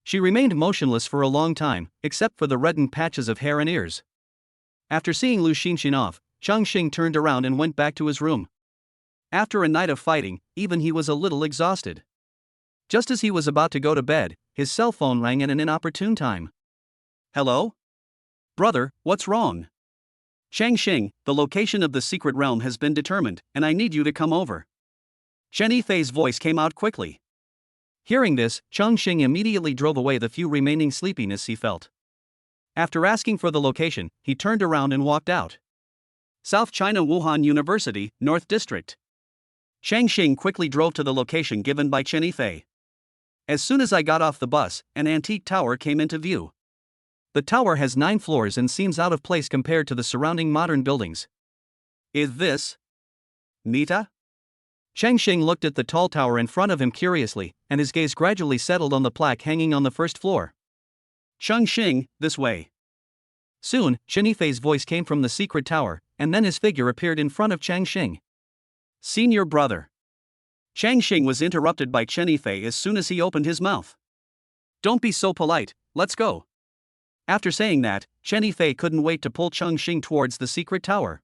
She remained motionless for a long time, except for the reddened patches of hair and ears. After seeing Lu Xinxin off, Chongqing turned around and went back to his room. After a night of fighting, even he was a little exhausted. Just as he was about to go to bed, his cell phone rang at an inopportune time. "Hello? Brother, what's wrong?" "Chongqing, the location of the secret realm has been determined, and I need you to come over." Chen Yifei's voice came out quickly. Hearing this, Chongqing immediately drove away the few remaining sleepiness he felt. After asking for the location, he turned around and walked out. South China Wuhan University, North District. Chongqing quickly drove to the location given by Chen Yifei. As soon as I got off the bus, an antique tower came into view. The tower has 9 floors and seems out of place compared to the surrounding modern buildings. "Is this Nita? Chongqing looked at the tall tower in front of him curiously, and his gaze gradually settled on the plaque hanging on the first floor. Chongqing, this way. Soon, Chen Yifei's voice came from the secret tower, and then his figure appeared in front of Chongqing. Senior brother. Chongqing was interrupted by Chen Yifei as soon as he opened his mouth. Don't be so polite, let's go. After saying that, Chen Yifei couldn't wait to pull Chongqing towards the secret tower.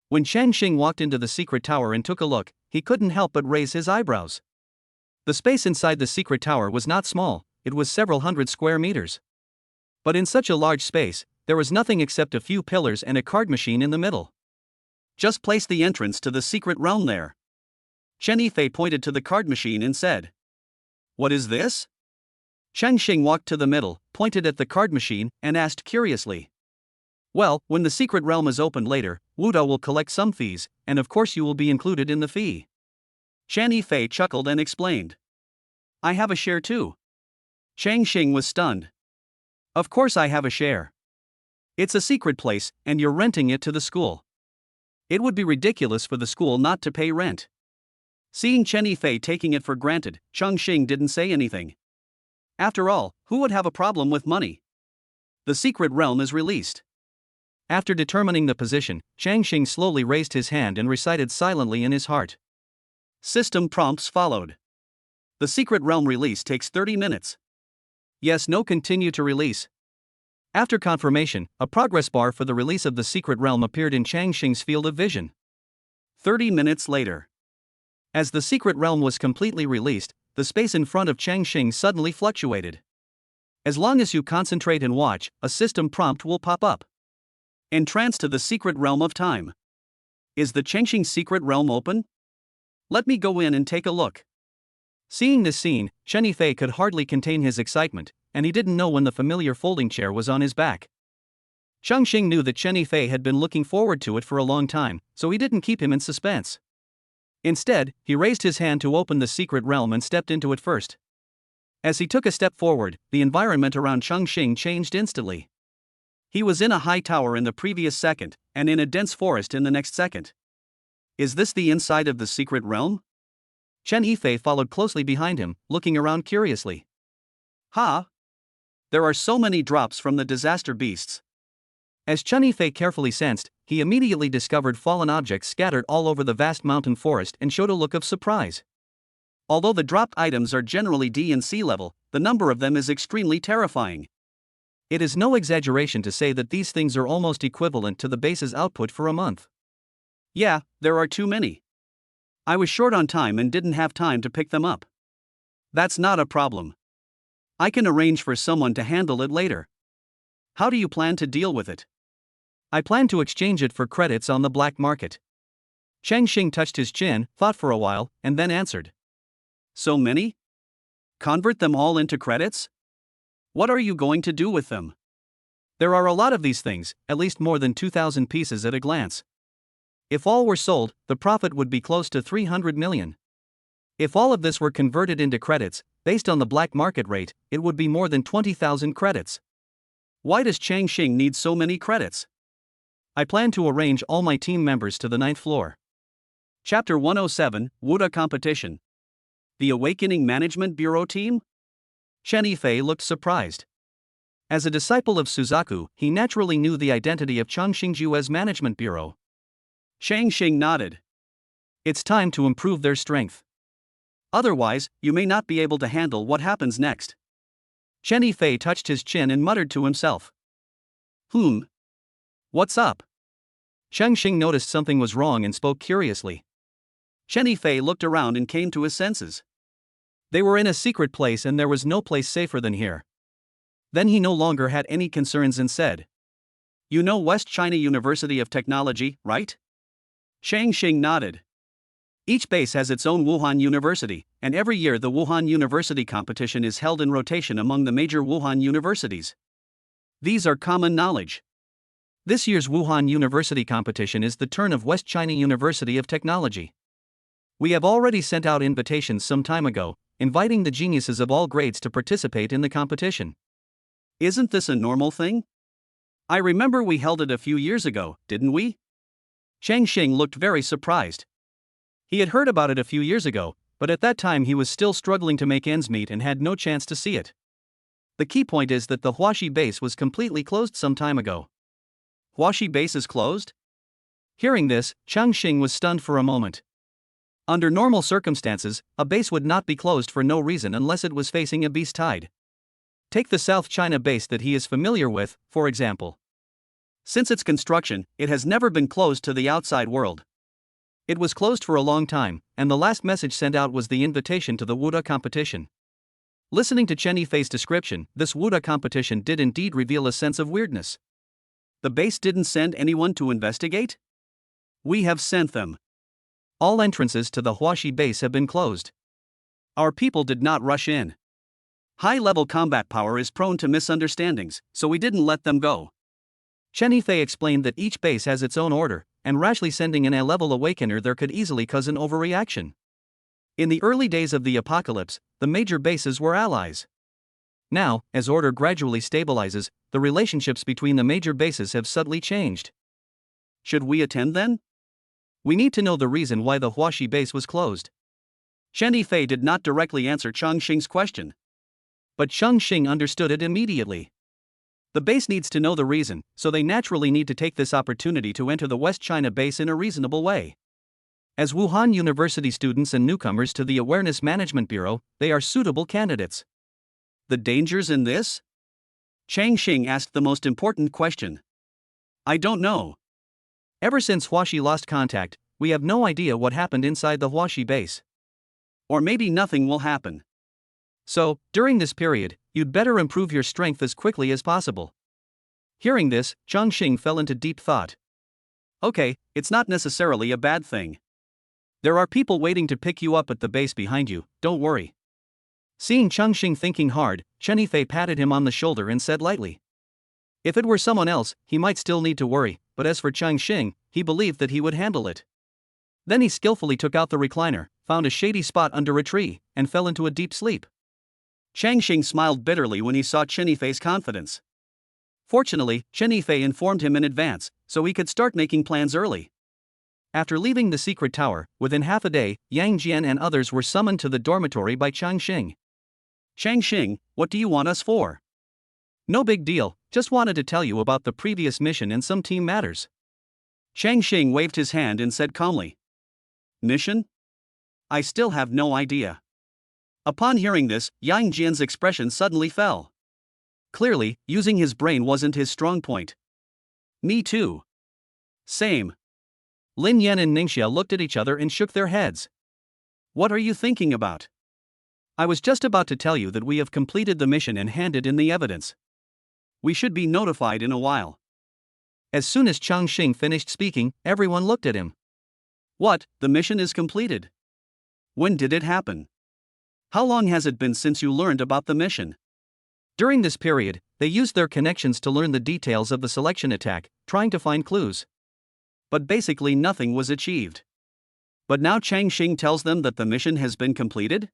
When Chongqing walked into the secret tower and took a look, he couldn't help but raise his eyebrows. The space inside the secret tower was not small, it was several hundred square meters. But in such a large space, there was nothing except a few pillars and a card machine in the middle. Just place the entrance to the secret realm there. Chen Yifei pointed to the card machine and said. What is this? Chongqing walked to the middle, pointed at the card machine, and asked curiously. Well, when the secret realm is opened later, Wuda will collect some fees, and of course you will be included in the fee. Chen Yifei chuckled and explained. I have a share too. Chongqing was stunned. Of course I have a share. It's a secret place, and you're renting it to the school. It would be ridiculous for the school not to pay rent. Seeing Chen Yifei taking it for granted, Chongqing didn't say anything. After all, who would have a problem with money? The secret realm is released. After determining the position, Chongqing slowly raised his hand and recited silently in his heart. System prompts followed. The secret realm release takes 30 minutes. Yes, no, continue to release. After confirmation, a progress bar for the release of the secret realm appeared in Chongqing's field of vision. 30 minutes later. As the secret realm was completely released, the space in front of Chongqing suddenly fluctuated. As long as you concentrate and watch, a system prompt will pop up. Entrance to the secret realm of time. Is the Chongqing secret realm open? Let me go in and take a look. Seeing this scene, Chen Yifei could hardly contain his excitement, and he didn't know when the familiar folding chair was on his back. Chongqing knew that Chen Yifei had been looking forward to it for a long time, so he didn't keep him in suspense. Instead, he raised his hand to open the secret realm and stepped into it first. As he took a step forward, the environment around Chongqing changed instantly. He was in a high tower in the previous second, and in a dense forest in the next second. Is this the inside of the secret realm? Chen Yifei followed closely behind him, looking around curiously. Ha! There are so many drops from the disaster beasts. As Chen Yifei carefully sensed, he immediately discovered fallen objects scattered all over the vast mountain forest and showed a look of surprise. Although the dropped items are generally D and C level, the number of them is extremely terrifying. It is no exaggeration to say that these things are almost equivalent to the base's output for a month. Yeah, there are too many. I was short on time and didn't have time to pick them up. That's not a problem. I can arrange for someone to handle it later. How do you plan to deal with it? I plan to exchange it for credits on the black market. Chongqing touched his chin, thought for a while, and then answered. So many? Convert them all into credits? What are you going to do with them? There are a lot of these things, at least more than 2,000 pieces at a glance. If all were sold, the profit would be close to 300 million. If all of this were converted into credits, based on the black market rate, it would be more than 20,000 credits. Why does Chongqing need so many credits? I plan to arrange all my team members to the 9th floor. Chapter 107, Wuda Competition. The Awakening Management Bureau team? Chen Yifei looked surprised. As a disciple of Suzaku, he naturally knew the identity of Chongqing's management bureau. Chongqing nodded. It's time to improve their strength. Otherwise, you may not be able to handle what happens next. Chen Yifei touched his chin and muttered to himself. What's up? Chongqing noticed something was wrong and spoke curiously. Chen Yifei looked around and came to his senses. They were in a secret place and there was no place safer than here. Then he no longer had any concerns and said. You know West China University of Technology, right? Chongqing nodded. Each base has its own Wuhan University, and every year the Wuhan University competition is held in rotation among the major Wuhan universities. These are common knowledge. This year's Wuhan University competition is the turn of West China University of Technology. We have already sent out invitations some time ago, inviting the geniuses of all grades to participate in the competition. Isn't this a normal thing? I remember we held it a few years ago, didn't we? Chongqing looked very surprised. He had heard about it a few years ago, but at that time he was still struggling to make ends meet and had no chance to see it. The key point is that the Huaxi base was completely closed some time ago. Huaxi base is closed? Hearing this, Chongqing was stunned for a moment. Under normal circumstances, a base would not be closed for no reason unless it was facing a beast tide. Take the South China base that he is familiar with, for example. Since its construction, it has never been closed to the outside world. It was closed for a long time, and the last message sent out was the invitation to the Wuda competition. Listening to Chen Yifei's description, this Wuda competition did indeed reveal a sense of weirdness. The base didn't send anyone to investigate? We have sent them. All entrances to the Huaxi base have been closed. Our people did not rush in. High-level combat power is prone to misunderstandings, so we didn't let them go. Chen Yifei explained that each base has its own order, and rashly sending an A-level awakener there could easily cause an overreaction. In the early days of the apocalypse, the major bases were allies. Now, as order gradually stabilizes, the relationships between the major bases have subtly changed. Should we attend then? We need to know the reason why the Huaxi base was closed. Chen Yifei did not directly answer Chongqing's question. But Chongqing understood it immediately. The base needs to know the reason, so they naturally need to take this opportunity to enter the West China base in a reasonable way. As Wuhan University students and newcomers to the Awareness Management Bureau, they are suitable candidates. The dangers in this? Changqing asked the most important question. I don't know. Ever since Huaxi lost contact, we have no idea what happened inside the Huaxi base. Or maybe nothing will happen. So, during this period, you'd better improve your strength as quickly as possible. Hearing this, Chongqing fell into deep thought. Okay, it's not necessarily a bad thing. There are people waiting to pick you up at the base behind you, don't worry. Seeing Chongqing thinking hard, Chen Yifei patted him on the shoulder and said lightly. If it were someone else, he might still need to worry, but as for Chongqing, he believed that he would handle it. Then he skillfully took out the recliner, found a shady spot under a tree, and fell into a deep sleep. Chongqing smiled bitterly when he saw Chen Yifei's confidence. Fortunately, Chen Yifei informed him in advance, so he could start making plans early. After leaving the secret tower, within half a day, Yang Jian and others were summoned to the dormitory by Chongqing. Changqing, what do you want us for? No big deal, just wanted to tell you about the previous mission and some team matters. Changqing waved his hand and said calmly. Mission? I still have no idea. Upon hearing this, Yang Jian's expression suddenly fell. Clearly, using his brain wasn't his strong point. Me too. Same. Lin Yan and Ningxia looked at each other and shook their heads. What are you thinking about? I was just about to tell you that we have completed the mission and handed in the evidence. We should be notified in a while. As soon as Chongqing finished speaking, everyone looked at him. What, the mission is completed? When did it happen? How long has it been since you learned about the mission? During this period, they used their connections to learn the details of the selection attack, trying to find clues. But basically nothing was achieved. But now Changqing tells them that the mission has been completed?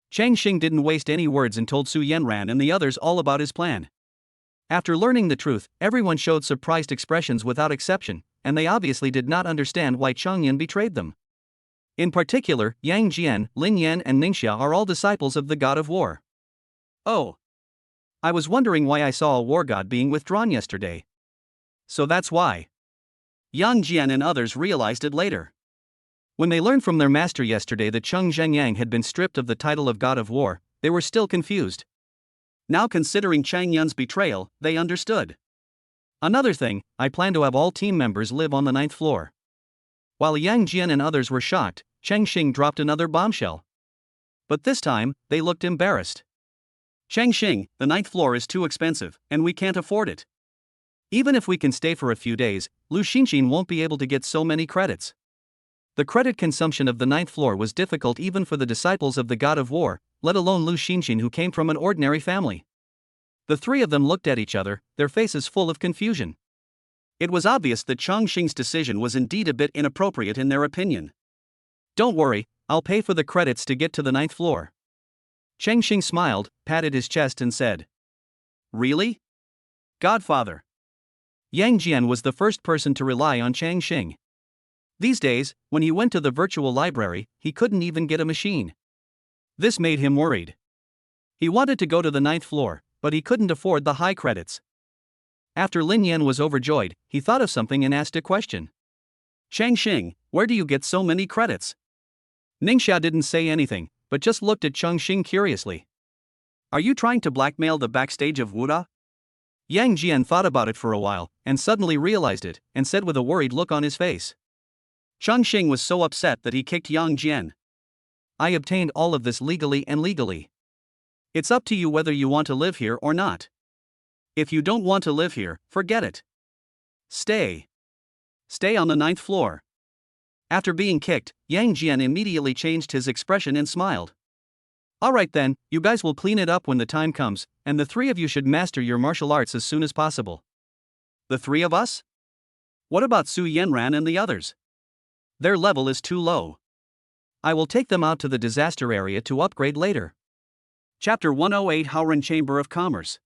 Changqing didn't waste any words and told Su Yanran and the others all about his plan. After learning the truth, everyone showed surprised expressions without exception, and they obviously did not understand why Chongyan betrayed them. In particular, Yang Jian, Lin Yan and Ningxia are all disciples of the god of war. Oh. I was wondering why I saw a war god being withdrawn yesterday. So that's why. Yang Jian and others realized it later. When they learned from their master yesterday that Cheng Zhengyang had been stripped of the title of god of war, they were still confused. Now considering Chang Yun's betrayal, they understood. Another thing, I plan to have all team members live on the 9th floor. While Yang Jian and others were shocked, Changqing dropped another bombshell. But this time, they looked embarrassed. Changqing, the 9th floor is too expensive, and we can't afford it. Even if we can stay for a few days, Lu Xinxin won't be able to get so many credits. The credit consumption of the 9th floor was difficult even for the disciples of the god of war, let alone Lu Xinxin who came from an ordinary family. The three of them looked at each other, their faces full of confusion. It was obvious that Chongqing's decision was indeed a bit inappropriate in their opinion. Don't worry, I'll pay for the credits to get to the 9th floor. Changqing smiled, patted his chest and said. Really? Godfather. Yang Jian was the first person to rely on Changqing. These days, when he went to the virtual library, he couldn't even get a machine. This made him worried. He wanted to go to the 9th floor, but he couldn't afford the high credits. After Lin Yan was overjoyed, he thought of something and asked a question. Chongqing, where do you get so many credits? Ningxia didn't say anything, but just looked at Chongqing curiously. Are you trying to blackmail the backstage of Wuda? Yang Jian thought about it for a while, and suddenly realized it, and said with a worried look on his face. Chongqing was so upset that he kicked Yang Jian. I obtained all of this legally and legally. It's up to you whether you want to live here or not. If you don't want to live here, forget it. Stay on the 9th floor. After being kicked, Yang Jian immediately changed his expression and smiled. Alright then, you guys will clean it up when the time comes, and the 3 of you should master your martial arts as soon as possible. The 3 of us? What about Su Yanran and the others? Their level is too low. I will take them out to the disaster area to upgrade later. Chapter 108 Haoran Chamber of Commerce.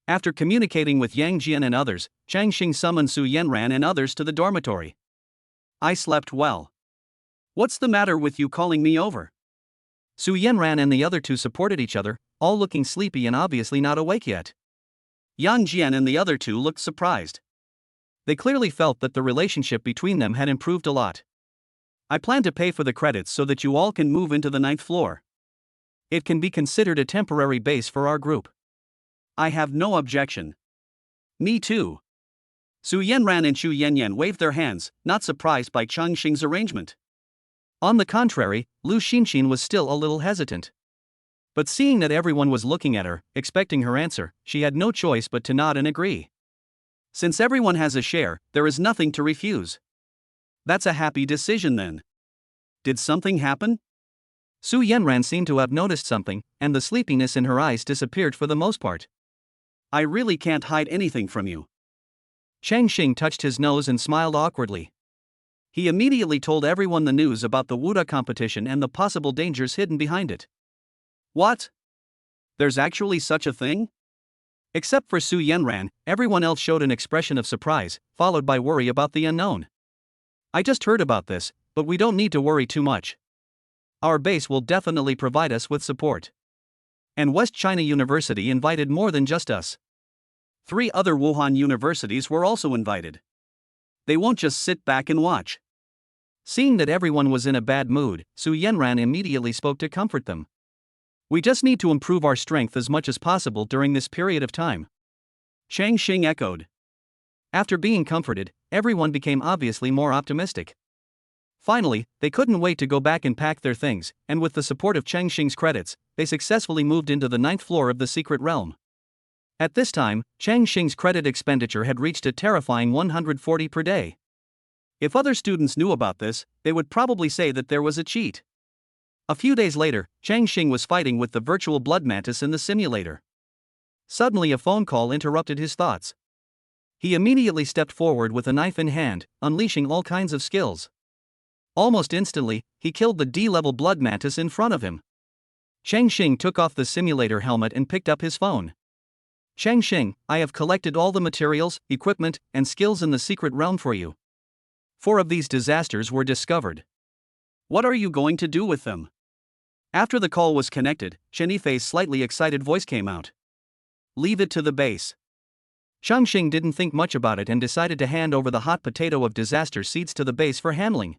After communicating with Yang Jian and others, Chongqing summoned Su Yanran and others to the dormitory. I slept well. What's the matter with you calling me over? Su Yanran and the other 2 supported each other, all looking sleepy and obviously not awake yet. Yang Jian and the other 2 looked surprised. They clearly felt that the relationship between them had improved a lot. I plan to pay for the credits so that you all can move into the 9th floor. It can be considered a temporary base for our group. I have no objection. Me too. Su Yanran and Chu Yanyan waved their hands, not surprised by Chongqing's arrangement. On the contrary, Lu Xinxin was still a little hesitant. But seeing that everyone was looking at her, expecting her answer, she had no choice but to nod and agree. Since everyone has a share, there is nothing to refuse. That's a happy decision then. Did something happen? Su Yanran seemed to have noticed something, and the sleepiness in her eyes disappeared for the most part. I really can't hide anything from you. Chongqing touched his nose and smiled awkwardly. He immediately told everyone the news about the Wuda competition and the possible dangers hidden behind it. What? There's actually such a thing? Except for Su Yanran, everyone else showed an expression of surprise, followed by worry about the unknown. I just heard about this, but we don't need to worry too much. Our base will definitely provide us with support. And West China University invited more than just us. 3 other Wuhan universities were also invited. They won't just sit back and watch. Seeing that everyone was in a bad mood, Su Yanran immediately spoke to comfort them. We just need to improve our strength as much as possible during this period of time. Chongqing echoed. After being comforted, everyone became obviously more optimistic. Finally, they couldn't wait to go back and pack their things, and with the support of Chongqing's credits, they successfully moved into the 9th floor of the secret realm. At this time, Chongqing's credit expenditure had reached a terrifying 140 per day. If other students knew about this, they would probably say that there was a cheat. A few days later, Chongqing was fighting with the virtual blood mantis in the simulator. Suddenly a phone call interrupted his thoughts. He immediately stepped forward with a knife in hand, unleashing all kinds of skills. Almost instantly, he killed the D-level blood mantis in front of him. Chongqing took off the simulator helmet and picked up his phone. Chongqing, I have collected all the materials, equipment, and skills in the secret realm for you. 4 of these disasters were discovered. What are you going to do with them? After the call was connected, Chen Yifei's slightly excited voice came out. Leave it to the base. Chongqing didn't think much about it and decided to hand over the hot potato of disaster seeds to the base for handling.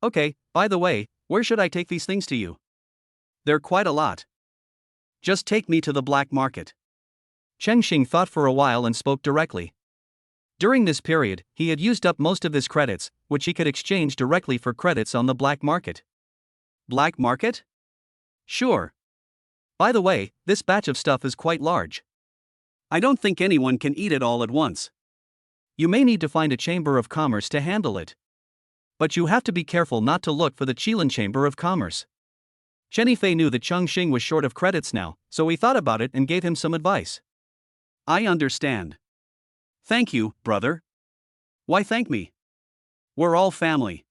Okay, by the way, where should I take these things to you? They're quite a lot. Just take me to the black market. Chongqing thought for a while and spoke directly. During this period, he had used up most of his credits, which he could exchange directly for credits on the black market. Black market? Sure. By the way, this batch of stuff is quite large. I don't think anyone can eat it all at once. You may need to find a chamber of commerce to handle it. But you have to be careful not to look for the Qilin Chamber of Commerce. Chen Yifei knew that Chongqing was short of credits now, so he thought about it and gave him some advice. I understand. Thank you, brother. Why thank me? We're all family.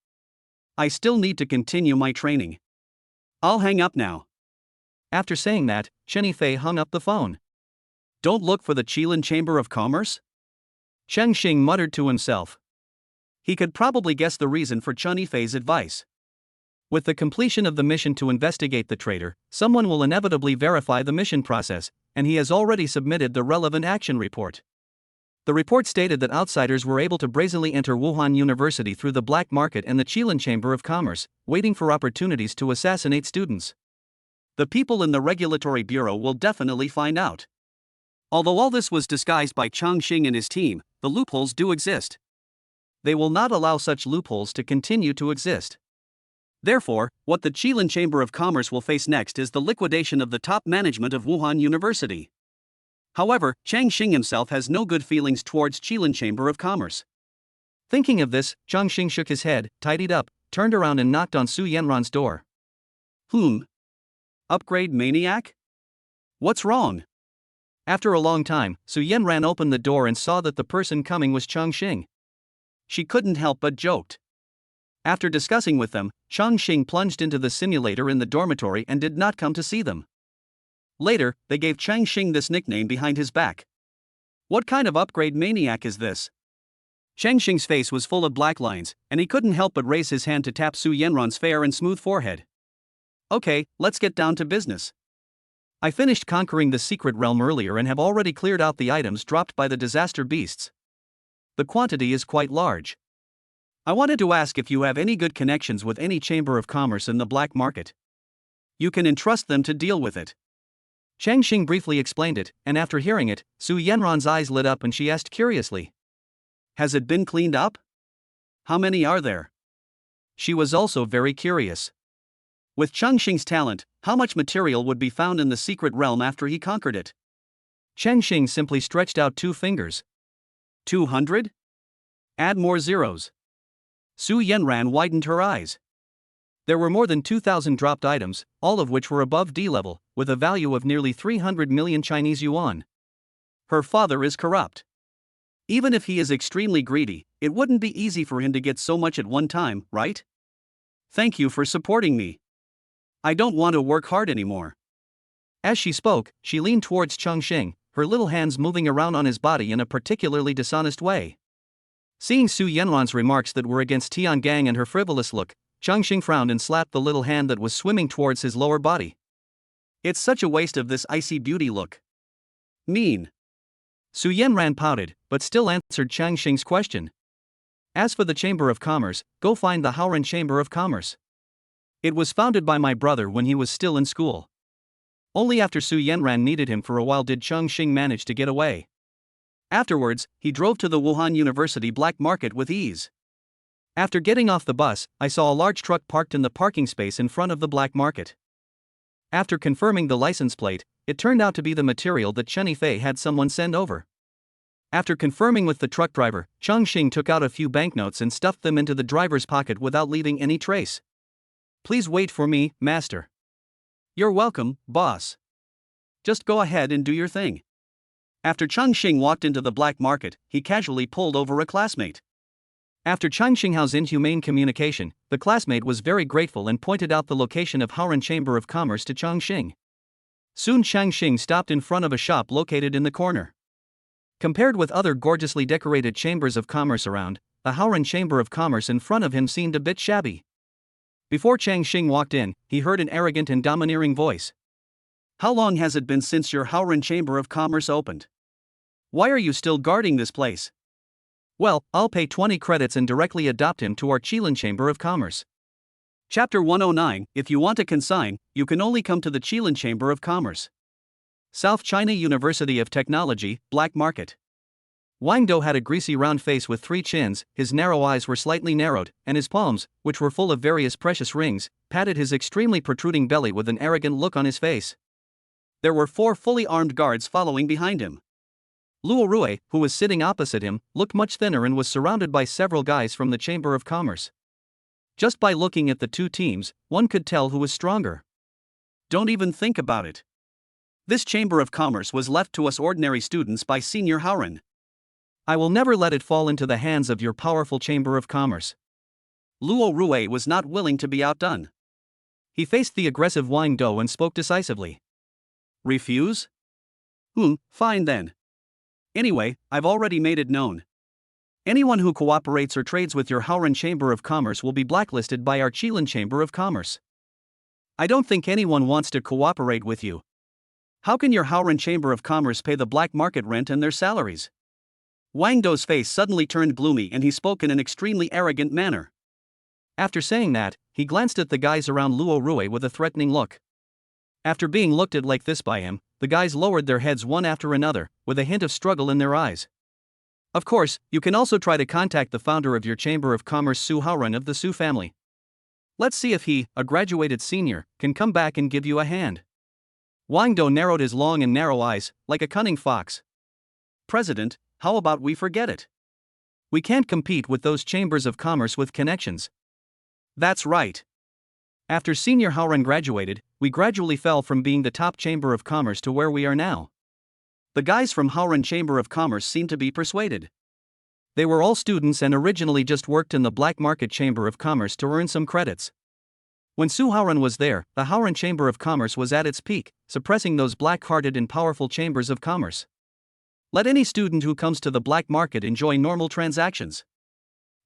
I still need to continue my training. I'll hang up now. After saying that, Chen Yifei hung up the phone. Don't look for the Qilin Chamber of Commerce? Chongqing muttered to himself. He could probably guess the reason for Chun Yifei's advice. With the completion of the mission to investigate the traitor, someone will inevitably verify the mission process, and he has already submitted the relevant action report. The report stated that outsiders were able to brazenly enter Wuhan University through the black market and the Qilin Chamber of Commerce, waiting for opportunities to assassinate students. The people in the Regulatory Bureau will definitely find out. Although all this was disguised by Chongqing and his team, the loopholes do exist. They will not allow such loopholes to continue to exist. Therefore, what the Qilin Chamber of Commerce will face next is the liquidation of the top management of Wuhan University. However, Chongqing himself has no good feelings towards Qilin Chamber of Commerce. Thinking of this, Chongqing shook his head, tidied up, turned around and knocked on Su Yanran's door. Upgrade maniac? What's wrong? After a long time, Su Yanran opened the door and saw that the person coming was Chongqing. She couldn't help but joked. After discussing with them, Chongqing plunged into the simulator in the dormitory and did not come to see them. Later, they gave Chongqing this nickname behind his back. What kind of upgrade maniac is this? Chongqing's face was full of black lines, and he couldn't help but raise his hand to tap Su Yanran's fair and smooth forehead. Okay, let's get down to business. I finished conquering the secret realm earlier and have already cleared out the items dropped by the disaster beasts. The quantity is quite large. I wanted to ask if you have any good connections with any chamber of commerce in the black market. You can entrust them to deal with it. Chongqing briefly explained it, and after hearing it, Su Yanran's eyes lit up and she asked curiously. Has it been cleaned up? How many are there? She was also very curious. With Chongqing's talent, how much material would be found in the secret realm after he conquered it? Chongqing simply stretched out 2 fingers. 200? Add more zeros. Su Yanran widened her eyes. There were more than 2,000 dropped items, all of which were above D level, with a value of nearly 300 million Chinese yuan. Her father is corrupt. Even if he is extremely greedy, it wouldn't be easy for him to get so much at one time, right? Thank you for supporting me. I don't want to work hard anymore. As she spoke, she leaned towards Chongqing, her little hands moving around on his body in a particularly dishonest way. Seeing Su Yanran's remarks that were against Tiangang and her frivolous look, Chongqing frowned and slapped the little hand that was swimming towards his lower body. It's such a waste of this icy beauty look. Mean. Su Yanran pouted, but still answered Chongqing's question. As for the Chamber of Commerce, go find the Haoran Chamber of Commerce. It was founded by my brother when he was still in school. Only after Su Yanran needed him for a while did Chongqing manage to get away. Afterwards, he drove to the Wuhan University black market with ease. After getting off the bus, I saw a large truck parked in the parking space in front of the black market. After confirming the license plate, it turned out to be the material that Chun Yifei had someone send over. After confirming with the truck driver, Chongqing took out a few banknotes and stuffed them into the driver's pocket without leaving any trace. Please wait for me, master. You're welcome, boss. Just go ahead and do your thing. After Chongqing walked into the black market, he casually pulled over a classmate. After Chongqing's inhumane communication, the classmate was very grateful and pointed out the location of Haoran Chamber of Commerce to Chongqing. Soon Chongqing stopped in front of a shop located in the corner. Compared with other gorgeously decorated chambers of commerce around, the Haoran Chamber of Commerce in front of him seemed a bit shabby. Before Chongqing walked in, he heard an arrogant and domineering voice. How long has it been since your Haoran Chamber of Commerce opened? Why are you still guarding this place? Well, I'll pay 20 credits and directly adopt him to our Qilin Chamber of Commerce. Chapter 109, If you want to consign, you can only come to the Qilin Chamber of Commerce. South China University of Technology, Black Market. Wang Do had a greasy round face with 3 chins, his narrow eyes were slightly narrowed, and his palms, which were full of various precious rings, patted his extremely protruding belly with an arrogant look on his face. There were 4 fully armed guards following behind him. Luo Rui, who was sitting opposite him, looked much thinner and was surrounded by several guys from the Chamber of Commerce. Just by looking at the 2 teams, one could tell who was stronger. Don't even think about it. This Chamber of Commerce was left to us ordinary students by Senior Haoran. I will never let it fall into the hands of your powerful Chamber of Commerce. Luo Rui was not willing to be outdone. He faced the aggressive Wang Do and spoke decisively. Refuse? Fine then. Anyway, I've already made it known. Anyone who cooperates or trades with your Haoran Chamber of Commerce will be blacklisted by our Qilin Chamber of Commerce. I don't think anyone wants to cooperate with you. How can your Haoran Chamber of Commerce pay the black market rent and their salaries? Wang Dou's face suddenly turned gloomy and he spoke in an extremely arrogant manner. After saying that, he glanced at the guys around Luo Rui with a threatening look. After being looked at like this by him, the guys lowered their heads one after another, with a hint of struggle in their eyes. Of course, you can also try to contact the founder of your Chamber of Commerce, Su Haoran of the Su family. Let's see if he, a graduated senior, can come back and give you a hand. Wang Dou narrowed his long and narrow eyes, like a cunning fox. President, how about we forget it? We can't compete with those chambers of commerce with connections. That's right. After Senior Haoran graduated, we gradually fell from being the top chamber of commerce to where we are now. The guys from Haoran Chamber of Commerce seemed to be persuaded. They were all students and originally just worked in the Black Market Chamber of Commerce to earn some credits. When Su Haoran was there, the Haoran Chamber of Commerce was at its peak, suppressing those black-hearted and powerful chambers of commerce. Let any student who comes to the black market enjoy normal transactions.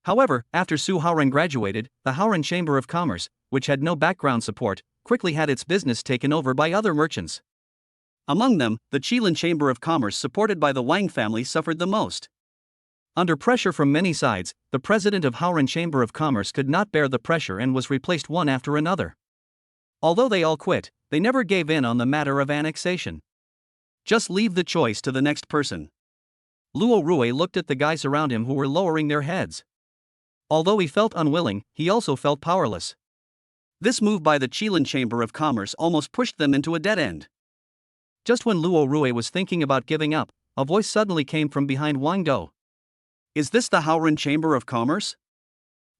However, after Su Haoran graduated, the Haoran Chamber of Commerce, which had no background support, quickly had its business taken over by other merchants. Among them, the Qilin Chamber of Commerce supported by the Wang family suffered the most. Under pressure from many sides, the president of Haoran Chamber of Commerce could not bear the pressure and was replaced one after another. Although they all quit, they never gave in on the matter of annexation. Just leave the choice to the next person. Luo Rui looked at the guys around him who were lowering their heads. Although he felt unwilling, he also felt powerless. This move by the Qilin Chamber of Commerce almost pushed them into a dead end. Just when Luo Rui was thinking about giving up, a voice suddenly came from behind Wang Dou. Is this the Haoran Chamber of Commerce?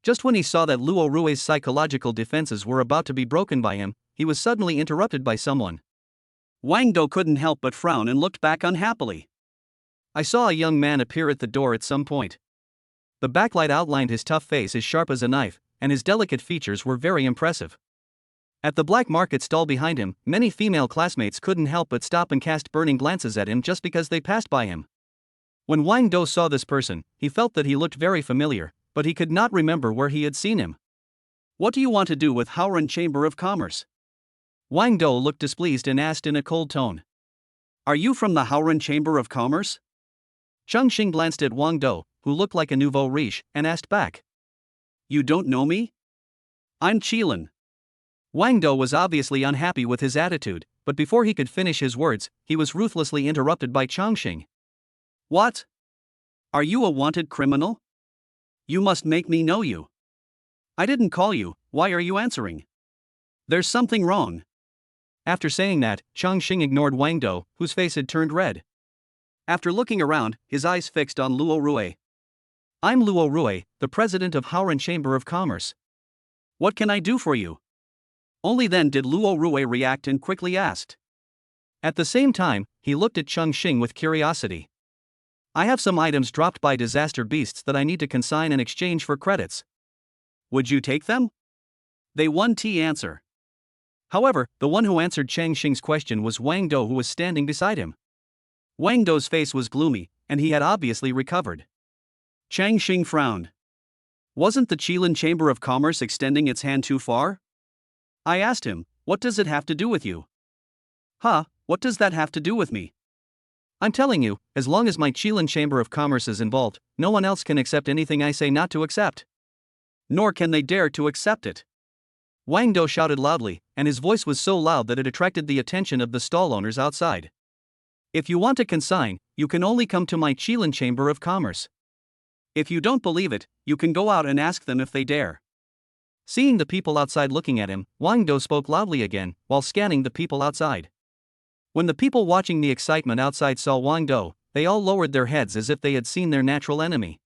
Just when he saw that Luo Rui's psychological defenses were about to be broken by him, he was suddenly interrupted by someone. Wang Dou couldn't help but frown and looked back unhappily. I saw a young man appear at the door at some point. The backlight outlined his tough face as sharp as a knife, and his delicate features were very impressive. At the black market stall behind him, many female classmates couldn't help but stop and cast burning glances at him just because they passed by him. When Wang Dou saw this person, he felt that he looked very familiar, but he could not remember where he had seen him. What do you want to do with Haoran Chamber of Commerce? Wang Dou looked displeased and asked in a cold tone. Are you from the Haoran Chamber of Commerce? Chongqing glanced at Wang Dou, who looked like a nouveau riche, and asked back. You don't know me? I'm Qilin. Wang Dou was obviously unhappy with his attitude, but before he could finish his words, he was ruthlessly interrupted by Chongqing. What? Are you a wanted criminal? You must make me know you. I didn't call you, why are you answering? There's something wrong. After saying that, Chongqing ignored Wang Dou, whose face had turned red. After looking around, his eyes fixed on Luo Rui. I'm Luo Rui, the president of Haoran Chamber of Commerce. What can I do for you? Only then did Luo Rui react and quickly asked. At the same time, he looked at Chongqing with curiosity. I have some items dropped by disaster beasts that I need to consign in exchange for credits. Would you take them? They 1T answer. However, the one who answered Chongqing's question was Wang Dou, who was standing beside him. Wang Dou's face was gloomy, and he had obviously recovered. Chongqing frowned. Wasn't the Qilin Chamber of Commerce extending its hand too far? I asked him, what does it have to do with you? What does that have to do with me? I'm telling you, as long as my Qilin Chamber of Commerce is involved, no one else can accept anything I say not to accept. Nor can they dare to accept it. Wang Dou shouted loudly, and his voice was so loud that it attracted the attention of the stall owners outside. If you want to consign, you can only come to my Qilin Chamber of Commerce. If you don't believe it, you can go out and ask them if they dare. Seeing the people outside looking at him, Wang Dou spoke loudly again, while scanning the people outside. When the people watching the excitement outside saw Wang Dou, they all lowered their heads as if they had seen their natural enemy.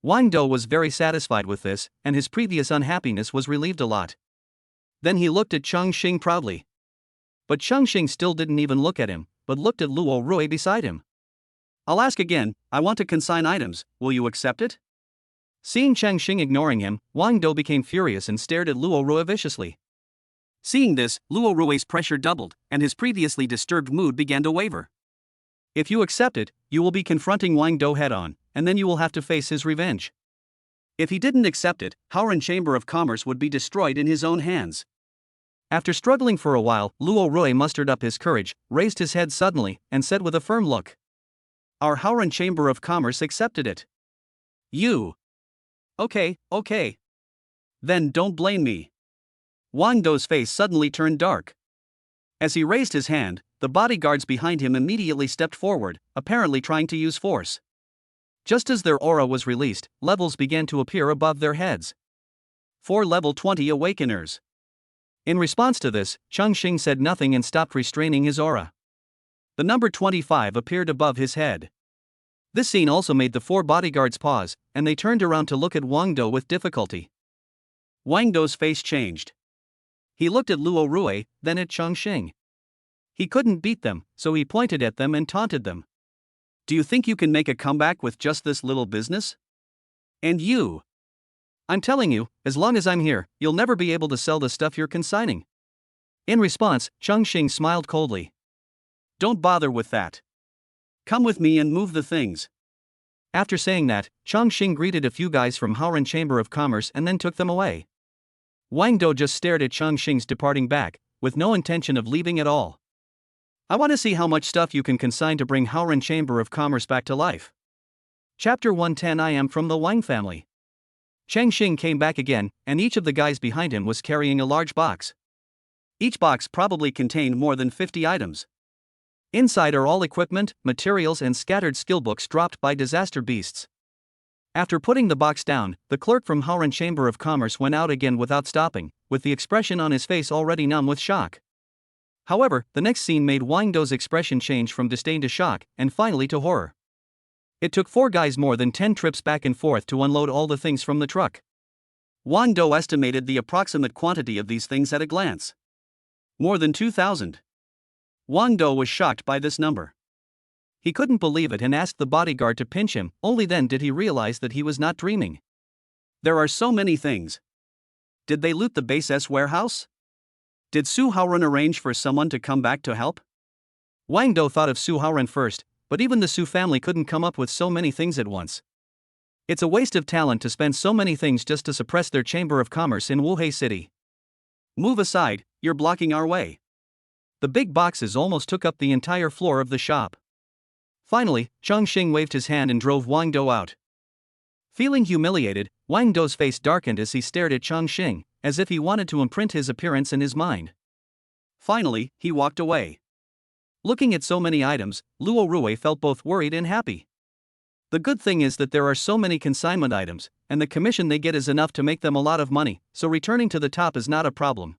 Wang Dou was very satisfied with this, and his previous unhappiness was relieved a lot. Then he looked at Chongqing proudly. But Chongqing still didn't even look at him, but looked at Luo Rui beside him. I'll ask again, I want to consign items, will you accept it? Seeing Chongqing ignoring him, Wang Dou became furious and stared at Luo Rui viciously. Seeing this, Luo Rui's pressure doubled, and his previously disturbed mood began to waver. If you accept it, you will be confronting Wang Do head-on, and then you will have to face his revenge. If he didn't accept it, Howren Chamber of Commerce would be destroyed in his own hands. After struggling for a while, Luo Rui mustered up his courage, raised his head suddenly, and said with a firm look, "Our Howren Chamber of Commerce accepted it. You." Okay. Then don't blame me." Wang Do's face suddenly turned dark. As he raised his hand, the bodyguards behind him immediately stepped forward, apparently trying to use force. Just as their aura was released, levels began to appear above their heads. 4 level 20 awakeners. In response to this, Chongqing said nothing and stopped restraining his aura. The number 25 appeared above his head. This scene also made the 4 bodyguards pause, and they turned around to look at Wang Do with difficulty. Wang Do's face changed. He looked at Luo Rui, then at Chongqing. He couldn't beat them, so he pointed at them and taunted them. "Do you think you can make a comeback with just this little business? And you? I'm telling you, as long as I'm here, you'll never be able to sell the stuff you're consigning." In response, Chongqing smiled coldly. "Don't bother with that. Come with me and move the things." After saying that, Chongqing greeted a few guys from Howren Chamber of Commerce and then took them away. Wang Do just stared at Chongqing's departing back, with no intention of leaving at all. "I want to see how much stuff you can consign to bring Howren Chamber of Commerce back to life." Chapter 110. I am from the Wang family. Chongqing came back again, and each of the guys behind him was carrying a large box. Each box probably contained more than 50 items. Inside are all equipment, materials and scattered skill books dropped by disaster beasts. After putting the box down, the clerk from Howren Chamber of Commerce went out again without stopping, with the expression on his face already numb with shock. However, the next scene made Wang Do's expression change from disdain to shock, and finally to horror. It took 4 guys more than 10 trips back and forth to unload all the things from the truck. Wang Do estimated the approximate quantity of these things at a glance. More than 2,000. Wang Do was shocked by this number. He couldn't believe it and asked the bodyguard to pinch him, only then did he realize that he was not dreaming. There are so many things. Did they loot the base S warehouse? Did Su Haoren arrange for someone to come back to help? Wang Do thought of Su Haoren first, but even the Su family couldn't come up with so many things at once. It's a waste of talent to spend so many things just to suppress their chamber of commerce in Wuhei City. Move aside, you're blocking our way. The big boxes almost took up the entire floor of the shop. Finally, Chongqing waved his hand and drove Wang Do out. Feeling humiliated, Wang Do's face darkened as he stared at Chongqing, as if he wanted to imprint his appearance in his mind. Finally, he walked away. Looking at so many items, Luo Rui felt both worried and happy. The good thing is that there are so many consignment items, and the commission they get is enough to make them a lot of money, so returning to the top is not a problem.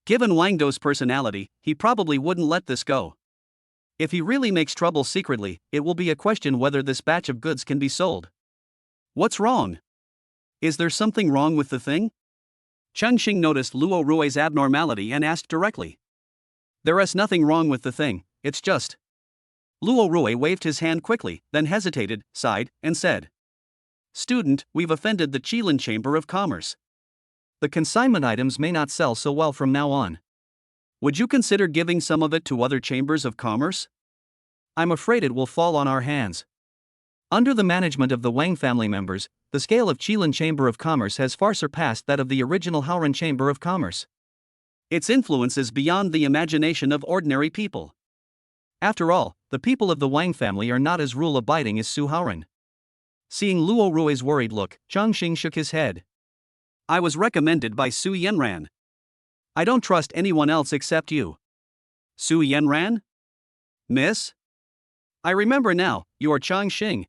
Given Wang Do's personality, he probably wouldn't let this go. If he really makes trouble secretly, it will be a question whether this batch of goods can be sold. What's wrong? Is there something wrong with the thing? Chongqing noticed Luo Rui's abnormality and asked directly. There is nothing wrong with the thing, it's just. Luo Rui waved his hand quickly, then hesitated, sighed, and said. Student, we've offended the Qilin Chamber of Commerce. The consignment items may not sell so well from now on. Would you consider giving some of it to other chambers of commerce? I'm afraid it will fall on our hands. Under the management of the Wang family members, the scale of Qilin Chamber of Commerce has far surpassed that of the original Howren Chamber of Commerce. Its influence is beyond the imagination of ordinary people. After all, the people of the Wang family are not as rule-abiding as Su Haoren. Seeing Luo Rui's worried look, Chongqing shook his head. I was recommended by Su Yanran. I don't trust anyone else except you. Su Yanran? Miss? I remember now, you are Chongqing.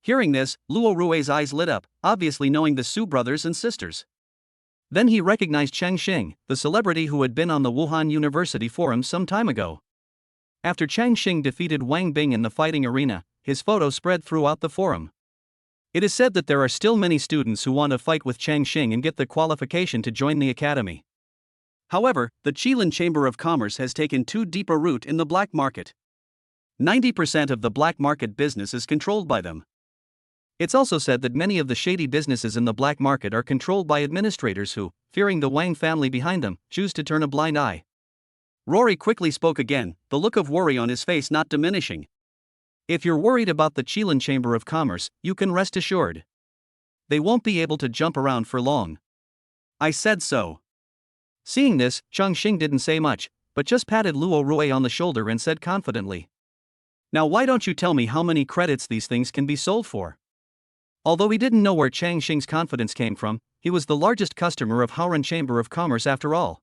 Hearing this, Luo Rui's eyes lit up, obviously knowing the Su brothers and sisters. Then he recognized Chongqing, the celebrity who had been on the Wuhan University forum some time ago. After Chongqing defeated Wang Bing in the fighting arena, his photo spread throughout the forum. It is said that there are still many students who want to fight with Chongqing and get the qualification to join the academy. However, the Qilin Chamber of Commerce has taken too deep a root in the black market. 90% of the black market business is controlled by them. It's also said that many of the shady businesses in the black market are controlled by administrators who, fearing the Wang family behind them, choose to turn a blind eye. Rory quickly spoke again, the look of worry on his face not diminishing. If you're worried about the Qilin Chamber of Commerce, you can rest assured. They won't be able to jump around for long. I said so. Seeing this, Chongqing didn't say much, but just patted Luo Rui on the shoulder and said confidently, "Now why don't you tell me how many credits these things can be sold for?" Although he didn't know where Chongqing's confidence came from, he was the largest customer of Haoran Chamber of Commerce after all.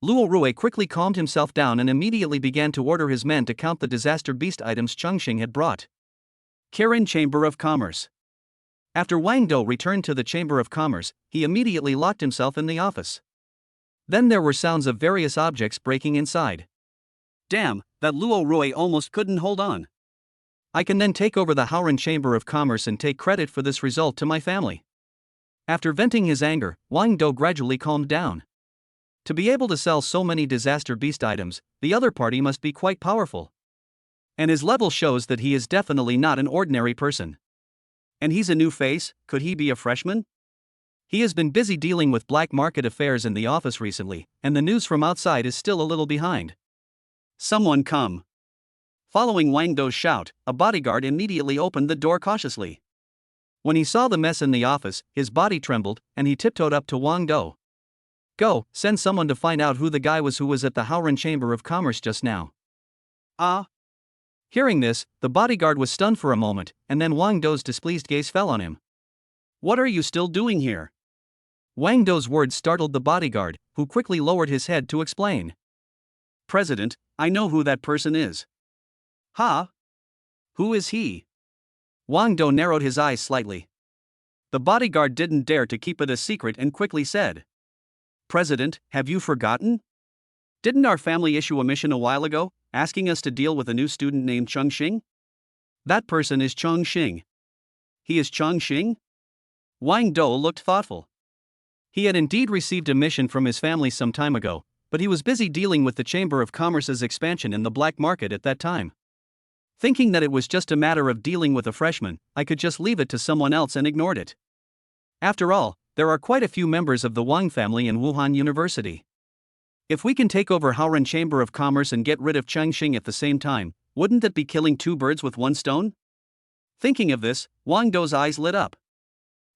Luo Rui quickly calmed himself down and immediately began to order his men to count the disaster beast items Chongqing had brought. Kirin Chamber of Commerce. After Wang Dou returned to the Chamber of Commerce, he immediately locked himself in the office. Then there were sounds of various objects breaking inside. Damn, that Luo Rui almost couldn't hold on. I can then take over the Haoran Chamber of Commerce and take credit for this result to my family. After venting his anger, Wang Dou gradually calmed down. To be able to sell so many disaster beast items, the other party must be quite powerful. And his level shows that he is definitely not an ordinary person. And he's a new face, could he be a freshman? He has been busy dealing with black market affairs in the office recently, and the news from outside is still a little behind. Someone come. Following Wang Dou's shout, a bodyguard immediately opened the door cautiously. When he saw the mess in the office, his body trembled, and he tiptoed up to Wang Dou. Go, send someone to find out who the guy was who was at the Haoran Chamber of Commerce just now. Ah. Hearing this, the bodyguard was stunned for a moment, and then Wang Dou's displeased gaze fell on him. What are you still doing here? Wang Dou's words startled the bodyguard, who quickly lowered his head to explain. President, I know who that person is. Huh? Who is he? Wang Dou narrowed his eyes slightly. The bodyguard didn't dare to keep it a secret and quickly said, President, have you forgotten? Didn't our family issue a mission a while ago, asking us to deal with a new student named Chongqing? That person is Chongqing. He is Chongqing? Wang Dou looked thoughtful. He had indeed received a mission from his family some time ago, but he was busy dealing with the Chamber of Commerce's expansion in the black market at that time. Thinking that it was just a matter of dealing with a freshman, I could just leave it to someone else and ignored it. After all, there are quite a few members of the Wang family in Wuhan University. If we can take over Haoran Chamber of Commerce and get rid of Chongqing at the same time, wouldn't that be killing two birds with one stone? Thinking of this, Wang Dou's eyes lit up.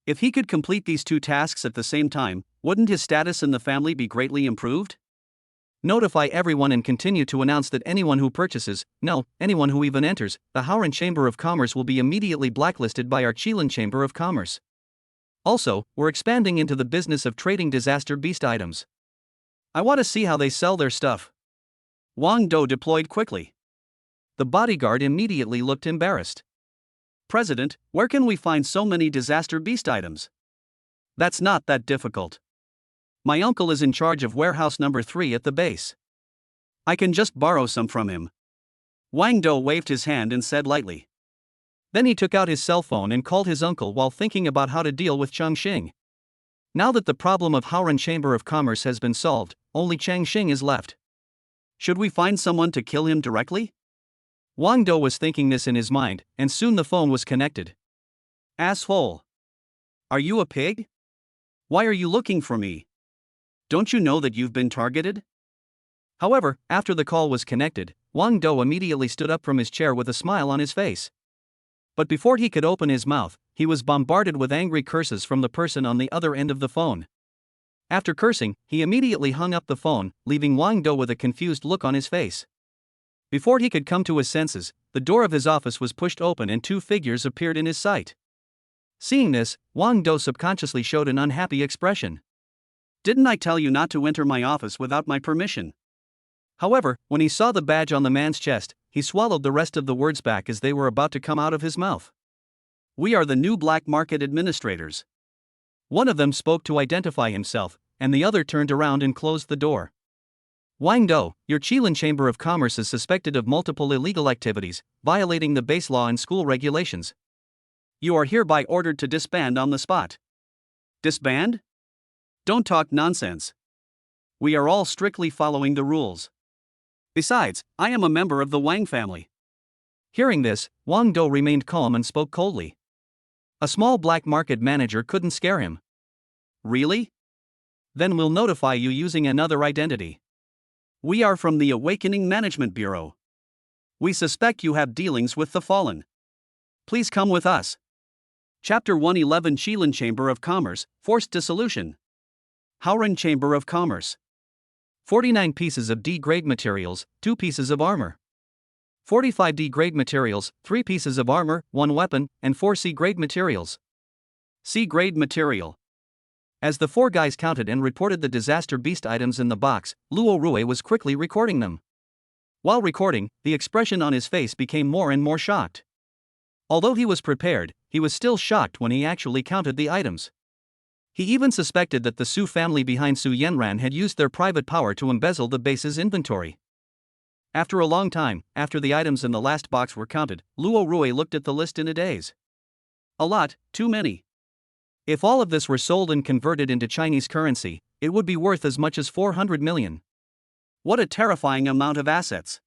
If he could complete these two tasks at the same time, wouldn't his status in the family be greatly improved? Notify everyone and continue to announce that anyone who purchases, anyone who even enters, the Haoran Chamber of Commerce will be immediately blacklisted by our Qilin Chamber of Commerce. Also, we're expanding into the business of trading disaster beast items. I want to see how they sell their stuff. Wang Dou deployed quickly. The bodyguard immediately looked embarrassed. President, where can we find so many disaster beast items? That's not that difficult. My uncle is in charge of warehouse number 3 at the base. I can just borrow some from him. Wang Dou waved his hand and said lightly. Then he took out his cell phone and called his uncle while thinking about how to deal with Chongqing. Now that the problem of Haoran Chamber of Commerce has been solved, only Chongqing is left. Should we find someone to kill him directly? Wang Dou was thinking this in his mind, and soon the phone was connected. Asshole. Are you a pig? Why are you looking for me? Don't you know that you've been targeted? However, after the call was connected, Wang Dou immediately stood up from his chair with a smile on his face. But before he could open his mouth, he was bombarded with angry curses from the person on the other end of the phone. After cursing, he immediately hung up the phone, leaving Wang Dou with a confused look on his face. Before he could come to his senses, the door of his office was pushed open and two figures appeared in his sight. Seeing this, Wang Dou subconsciously showed an unhappy expression. Didn't I tell you not to enter my office without my permission? However, when he saw the badge on the man's chest, he swallowed the rest of the words back as they were about to come out of his mouth. We are the new black market administrators. One of them spoke to identify himself, and the other turned around and closed the door. Wang Dou, your Qilin Chamber of Commerce is suspected of multiple illegal activities, violating the base law and school regulations. You are hereby ordered to disband on the spot. Disband? Don't talk nonsense. We are all strictly following the rules. Besides, I am a member of the Wang family. Hearing this, Wang Dou remained calm and spoke coldly. A small black market manager couldn't scare him. Really? Then we'll notify you using another identity. We are from the Awakening Management Bureau. We suspect you have dealings with the fallen. Please come with us. Chapter 111 Shilin Chamber of Commerce, Forced Dissolution. Howran Chamber of Commerce. 49 pieces of D-grade materials, 2 pieces of armor. 45 D-grade materials, 3 pieces of armor, 1 weapon, and 4 C-grade materials. C-grade material. As the 4 guys counted and reported the disaster beast items in the box, Luo Rui was quickly recording them. While recording, the expression on his face became more and more shocked. Although he was prepared, he was still shocked when he actually counted the items. He even suspected that the Su family behind Su Yanran had used their private power to embezzle the base's inventory. After a long time, after the items in the last box were counted, Luo Rui looked at the list in a daze. A lot, too many. If all of this were sold and converted into Chinese currency, it would be worth as much as 400 million. What a terrifying amount of assets.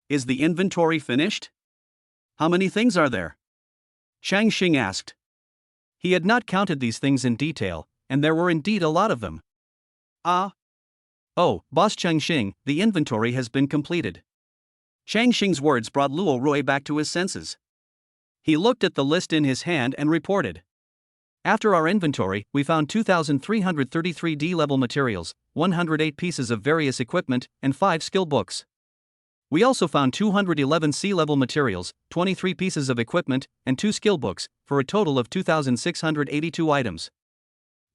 Is the inventory finished? How many things are there? Chongqing asked. He had not counted these things in detail, and there were indeed a lot of them. Ah. Oh, Boss Chongqing, the inventory has been completed. Chongqing's words brought Luo Rui back to his senses. He looked at the list in his hand and reported. After our inventory, we found 2,333 D-level materials, 108 pieces of various equipment, and 5 skill books. We also found 211 C-level materials, 23 pieces of equipment, and 2 skill books, for a total of 2,682 items.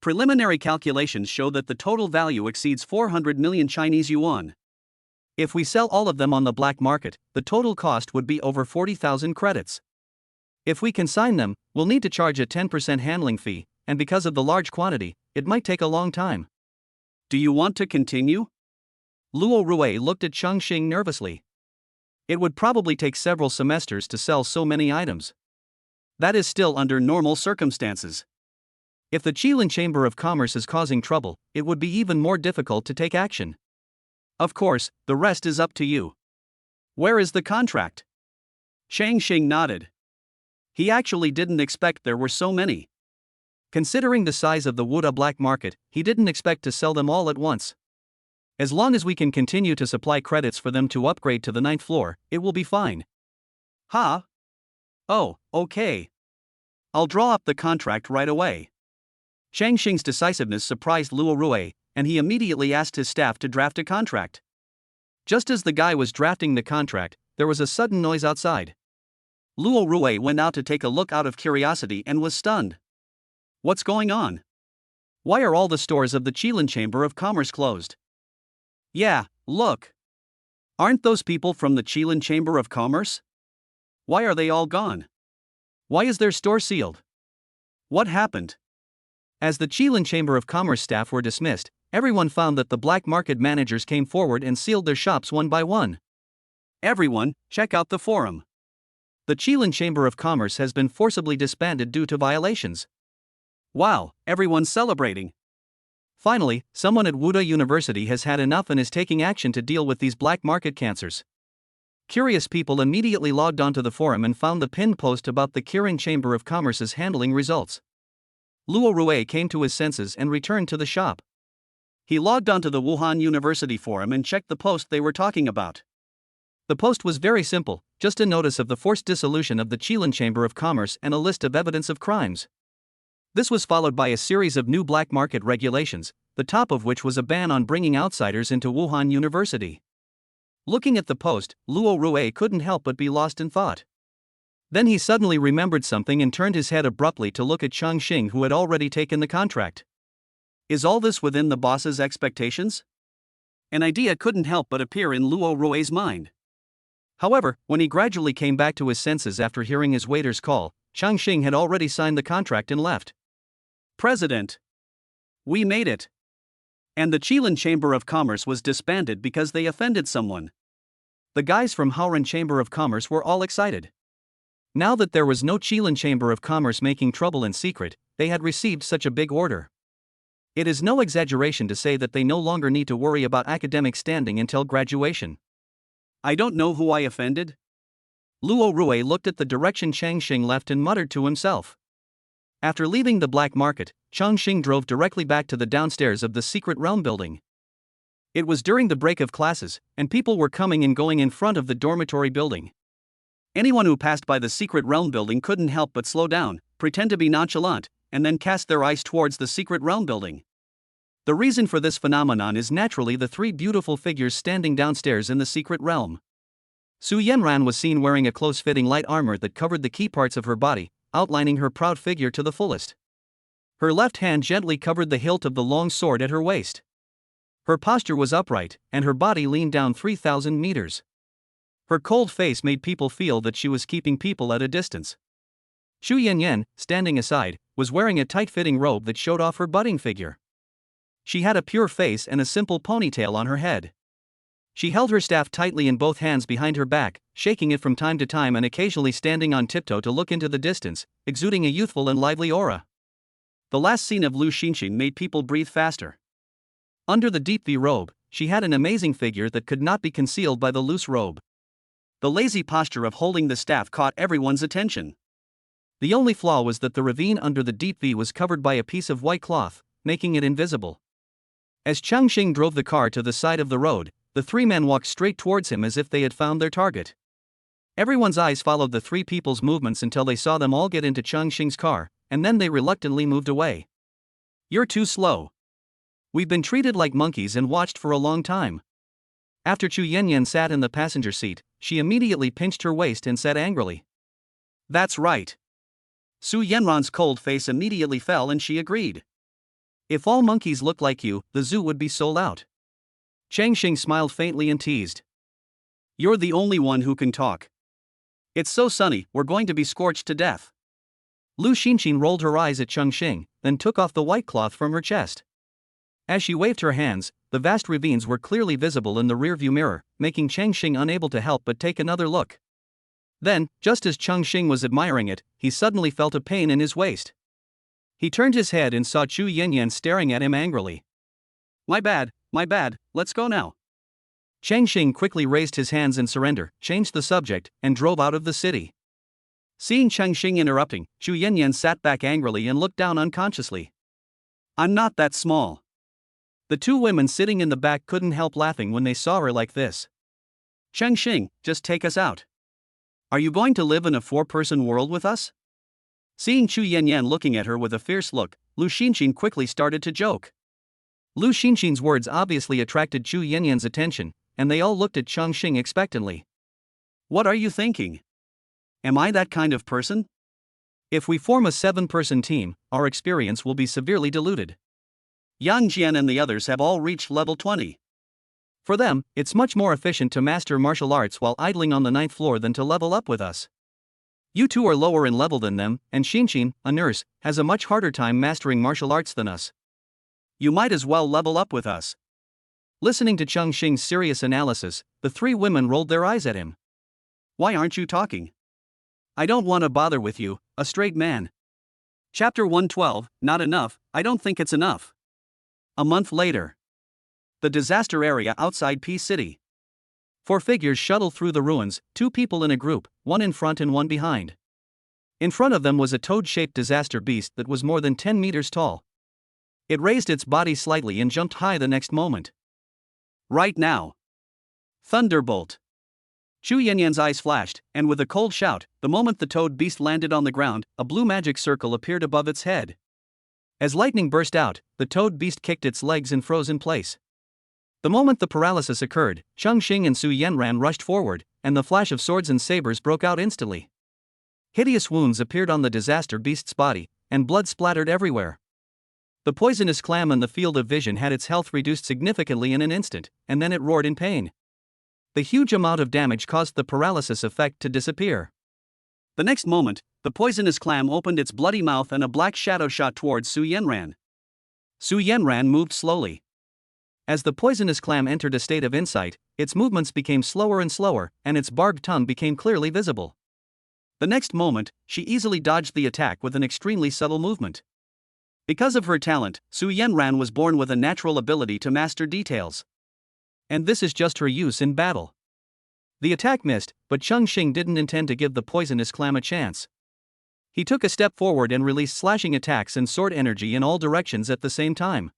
Preliminary calculations show that the total value exceeds 400 million Chinese yuan. If we sell all of them on the black market, the total cost would be over 40,000 credits. If we consign them, we'll need to charge a 10% handling fee, and because of the large quantity, it might take a long time. Do you want to continue? Luo Rui looked at Chongqing nervously. It would probably take several semesters to sell so many items. That is still under normal circumstances. If the Shilin Chamber of Commerce is causing trouble, it would be even more difficult to take action. Of course, the rest is up to you. Where is the contract? Chongqing nodded. He actually didn't expect there were so many. Considering the size of the Wuda black market, he didn't expect to sell them all at once. As long as we can continue to supply credits for them to upgrade to the 9th floor, it will be fine. Huh? Oh, okay. I'll draw up the contract right away. Chongqing's decisiveness surprised Luo Rui, and he immediately asked his staff to draft a contract. Just as the guy was drafting the contract, there was a sudden noise outside. Luo Rui went out to take a look out of curiosity and was stunned. What's going on? Why are all the stores of the Shilin Chamber of Commerce closed? Yeah, look. Aren't those people from the Shilin Chamber of Commerce? Why are they all gone? Why is their store sealed? What happened? As the Shilin Chamber of Commerce staff were dismissed, everyone found that the black market managers came forward and sealed their shops one by one. Everyone, check out the forum. The Shilin Chamber of Commerce has been forcibly disbanded due to violations. Wow, everyone's celebrating. Finally, someone at Wuda University has had enough and is taking action to deal with these black market cancers. Curious people immediately logged onto the forum and found the pinned post about the Kirin Chamber of Commerce's handling results. Luo Rui came to his senses and returned to the shop. He logged onto the Wuhan University forum and checked the post they were talking about. The post was very simple, just a notice of the forced dissolution of the Shilin Chamber of Commerce and a list of evidence of crimes. This was followed by a series of new black market regulations, the top of which was a ban on bringing outsiders into Wuhan University. Looking at the post, Luo Rui couldn't help but be lost in thought. Then he suddenly remembered something and turned his head abruptly to look at Chongqing, who had already taken the contract. Is all this within the boss's expectations? An idea couldn't help but appear in Luo Rui's mind. However, when he gradually came back to his senses after hearing his waiter's call, Chongqing had already signed the contract and left. President. We made it. And the Shilin Chamber of Commerce was disbanded because they offended someone. The guys from Howran Chamber of Commerce were all excited. Now that there was no Shilin Chamber of Commerce making trouble in secret, they had received such a big order. It is no exaggeration to say that they no longer need to worry about academic standing until graduation. I don't know who I offended. Luo Rui looked at the direction Chongqing left and muttered to himself. After leaving the black market, Chongqing drove directly back to the downstairs of the Secret Realm building. It was during the break of classes, and people were coming and going in front of the dormitory building. Anyone who passed by the secret realm building couldn't help but slow down, pretend to be nonchalant, and then cast their eyes towards the secret realm building. The reason for this phenomenon is naturally the three beautiful figures standing downstairs in the secret realm. Su Yanran was seen wearing a close-fitting light armor that covered the key parts of her body, outlining her proud figure to the fullest. Her left hand gently covered the hilt of the long sword at her waist. Her posture was upright, and her body leaned down 3,000 meters. Her cold face made people feel that she was keeping people at a distance. Xu Yanyan, standing aside, was wearing a tight-fitting robe that showed off her budding figure. She had a pure face and a simple ponytail on her head. She held her staff tightly in both hands behind her back, shaking it from time to time and occasionally standing on tiptoe to look into the distance, exuding a youthful and lively aura. The last scene of Lu Xinxin made people breathe faster. Under the deep V robe, she had an amazing figure that could not be concealed by the loose robe. The lazy posture of holding the staff caught everyone's attention. The only flaw was that the ravine under the deep V was covered by a piece of white cloth, making it invisible. As Chongqing drove the car to the side of the road, the three men walked straight towards him as if they had found their target. Everyone's eyes followed the three people's movements until they saw them all get into Chongqing's car, and then they reluctantly moved away. "You're too slow. We've been treated like monkeys and watched for a long time." After Chu Yanyan sat in the passenger seat, she immediately pinched her waist and said angrily, "That's right." Su Yanran's cold face immediately fell and she agreed. "If all monkeys looked like you, the zoo would be sold out." Changqing smiled faintly and teased, "You're the only one who can talk. It's so sunny, we're going to be scorched to death." Lu Xinxin rolled her eyes at Chongqing, then took off the white cloth from her chest. As she waved her hands, the vast ravines were clearly visible in the rearview mirror, making Changqing unable to help but take another look. Then, just as Chongqing was admiring it, he suddenly felt a pain in his waist. He turned his head and saw Chu Yanyan staring at him angrily. My bad, let's go now." Changqing quickly raised his hands in surrender, changed the subject, and drove out of the city. Seeing Changqing interrupting, Chu Yanyan sat back angrily and looked down unconsciously. "I'm not that small." The two women sitting in the back couldn't help laughing when they saw her like this. "Changqing, just take us out. Are you going to live in a four-person world with us?" Seeing Chu Yanyan looking at her with a fierce look, Lu Xinxin quickly started to joke. Lu Xinxin's words obviously attracted Chu Yanyan's attention, and they all looked at Chongqing expectantly. "What are you thinking? Am I that kind of person? If we form a 7-person team, our experience will be severely diluted. Yang Jian and the others have all reached level 20. For them, it's much more efficient to master martial arts while idling on the 9th floor than to level up with us. You two are lower in level than them, and Xinxin, a nurse, has a much harder time mastering martial arts than us. You might as well level up with us." Listening to Chongqing's serious analysis, the three women rolled their eyes at him. "Why aren't you talking?" "I don't want to bother with you, a straight man." Chapter 112, Not Enough, I Don't Think It's Enough. A month later. The disaster area outside P City. 4 figures shuttled through the ruins, 2 people in a group, one in front and one behind. In front of them was a toad-shaped disaster beast that was more than 10 meters tall. It raised its body slightly and jumped high the next moment. "Right now." Thunderbolt. Chu Yanyan's eyes flashed, and with a cold shout, the moment the toad beast landed on the ground, a blue magic circle appeared above its head. As lightning burst out, the toad beast kicked its legs and froze in place. The moment the paralysis occurred, Chongqing and Su Yanran rushed forward, and the flash of swords and sabers broke out instantly. Hideous wounds appeared on the disaster beast's body, and blood splattered everywhere. The poisonous clam in the field of vision had its health reduced significantly in an instant, and then it roared in pain. The huge amount of damage caused the paralysis effect to disappear. The next moment, the poisonous clam opened its bloody mouth and a black shadow shot towards Su Yanran. Su Yanran moved slowly. As the poisonous clam entered a state of insight, its movements became slower and slower, and its barbed tongue became clearly visible. The next moment, she easily dodged the attack with an extremely subtle movement. Because of her talent, Su Yanran was born with a natural ability to master details. And this is just her use in battle. The attack missed, but Chongqing didn't intend to give the poisonous clam a chance. He took a step forward and released slashing attacks and sword energy in all directions at the same time.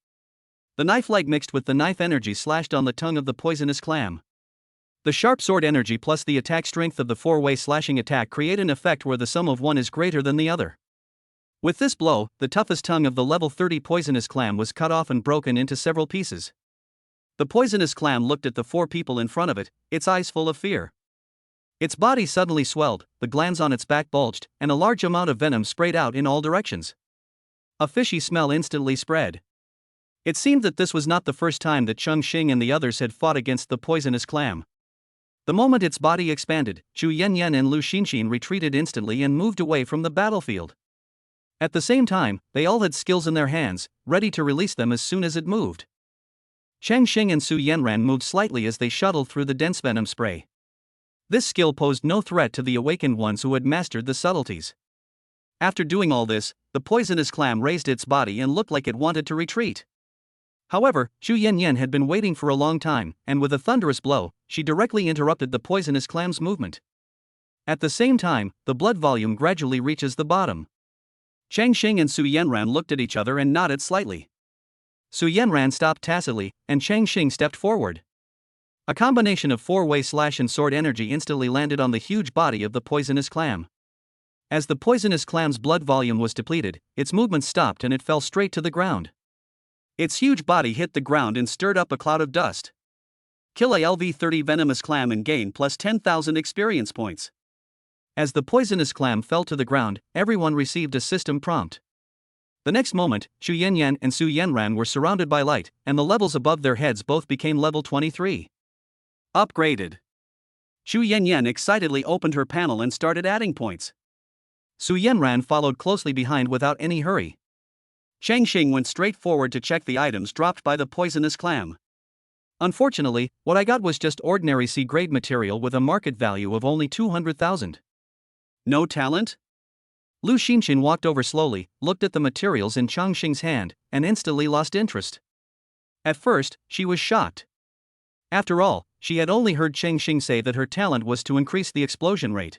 The knife light mixed with the knife energy slashed on the tongue of the poisonous clam. The sharp sword energy plus the attack strength of the four-way slashing attack create an effect where the sum of one is greater than the other. With this blow, the toughest tongue of the level 30 poisonous clam was cut off and broken into several pieces. The poisonous clam looked at the four people in front of it, its eyes full of fear. Its body suddenly swelled, the glands on its back bulged, and a large amount of venom sprayed out in all directions. A fishy smell instantly spread. It seemed that this was not the first time that Chongqing and the others had fought against the poisonous clam. The moment its body expanded, Chu Yanyan and Lu Xinxin retreated instantly and moved away from the battlefield. At the same time, they all had skills in their hands, ready to release them as soon as it moved. Changqing and Su Yanran moved slightly as they shuttled through the dense venom spray. This skill posed no threat to the awakened ones who had mastered the subtleties. After doing all this, the poisonous clam raised its body and looked like it wanted to retreat. However, Chu Yanyan had been waiting for a long time, and with a thunderous blow, she directly interrupted the poisonous clam's movement. At the same time, the blood volume gradually reaches the bottom. Changqing and Su Yanran looked at each other and nodded slightly. Su Yanran stopped tacitly, and Changqing stepped forward. A combination of four-way slash and sword energy instantly landed on the huge body of the poisonous clam. As the poisonous clam's blood volume was depleted, its movement stopped and it fell straight to the ground. Its huge body hit the ground and stirred up a cloud of dust. Kill a LV30 venomous clam and gain plus 10,000 experience points. As the poisonous clam fell to the ground, everyone received a system prompt. The next moment, Chu Yanyan and Su Yanran were surrounded by light, and the levels above their heads both became level 23. Upgraded. Chu Yanyan excitedly opened her panel and started adding points. Su Yanran followed closely behind without any hurry. Changqing went straight forward to check the items dropped by the poisonous clam. Unfortunately, what I got was just ordinary C-grade material with a market value of only 200,000. No talent? Lu Xinxin walked over slowly, looked at the materials in Chongqing's hand, and instantly lost interest. At first, she was shocked. After all, she had only heard Changqing say that her talent was to increase the explosion rate.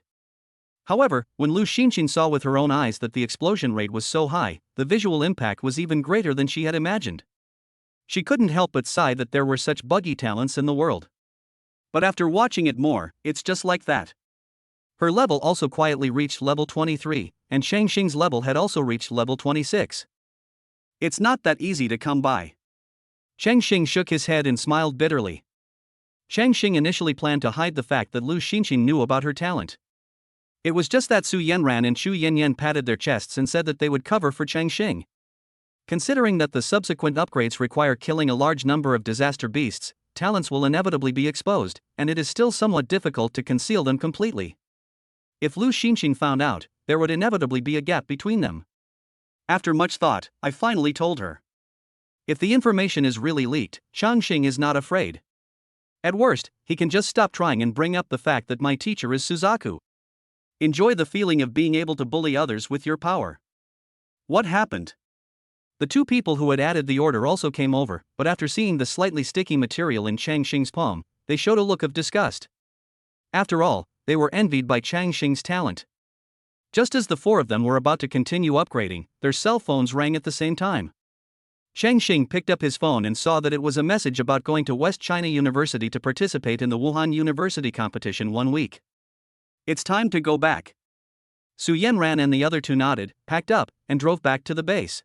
However, when Lu Xinxin saw with her own eyes that the explosion rate was so high, the visual impact was even greater than she had imagined. She couldn't help but sigh that there were such buggy talents in the world. But after watching it more, it's just like that. Her level also quietly reached level 23, and Changqing's level had also reached level 26. It's not that easy to come by. Changqing shook his head and smiled bitterly. Changqing initially planned to hide the fact that Lu Xinxin knew about her talent. It was just that Su Yanran and Chu Yanyan patted their chests and said that they would cover for Changqing. Considering that the subsequent upgrades require killing a large number of disaster beasts, talents will inevitably be exposed, and it is still somewhat difficult to conceal them completely. If Lu Xinxin found out, there would inevitably be a gap between them. After much thought, I finally told her. If the information is really leaked, Chongqing is not afraid. At worst, he can just stop trying and bring up the fact that my teacher is Suzaku. Enjoy the feeling of being able to bully others with your power. What happened? The two people who had added the order also came over, but after seeing the slightly sticky material in Changqing's palm, they showed a look of disgust. After all, they were envied by Changqing's talent. Just as the four of them were about to continue upgrading, their cell phones rang at the same time. Changqing picked up his phone and saw that it was a message about going to West China University to participate in the Wuhan University competition 1 week. It's time to go back. Su Yanran and the other two nodded, packed up, and drove back to the base.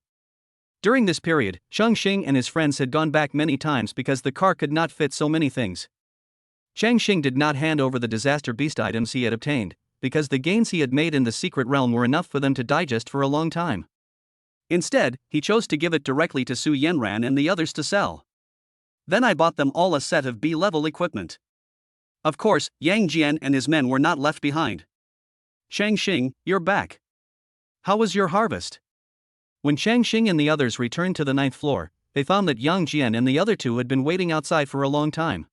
During this period, Chongqing and his friends had gone back many times because the car could not fit so many things. Changqing did not hand over the disaster beast items he had obtained, because the gains he had made in the secret realm were enough for them to digest for a long time. Instead, he chose to give it directly to Su Yanran and the others to sell. Then I bought them all a set of B-level equipment. Of course, Yang Jian and his men were not left behind. Changqing, you're back. How was your harvest? When Changqing and the others returned to the 9th floor, they found that Yang Jian and the other two had been waiting outside for a long time.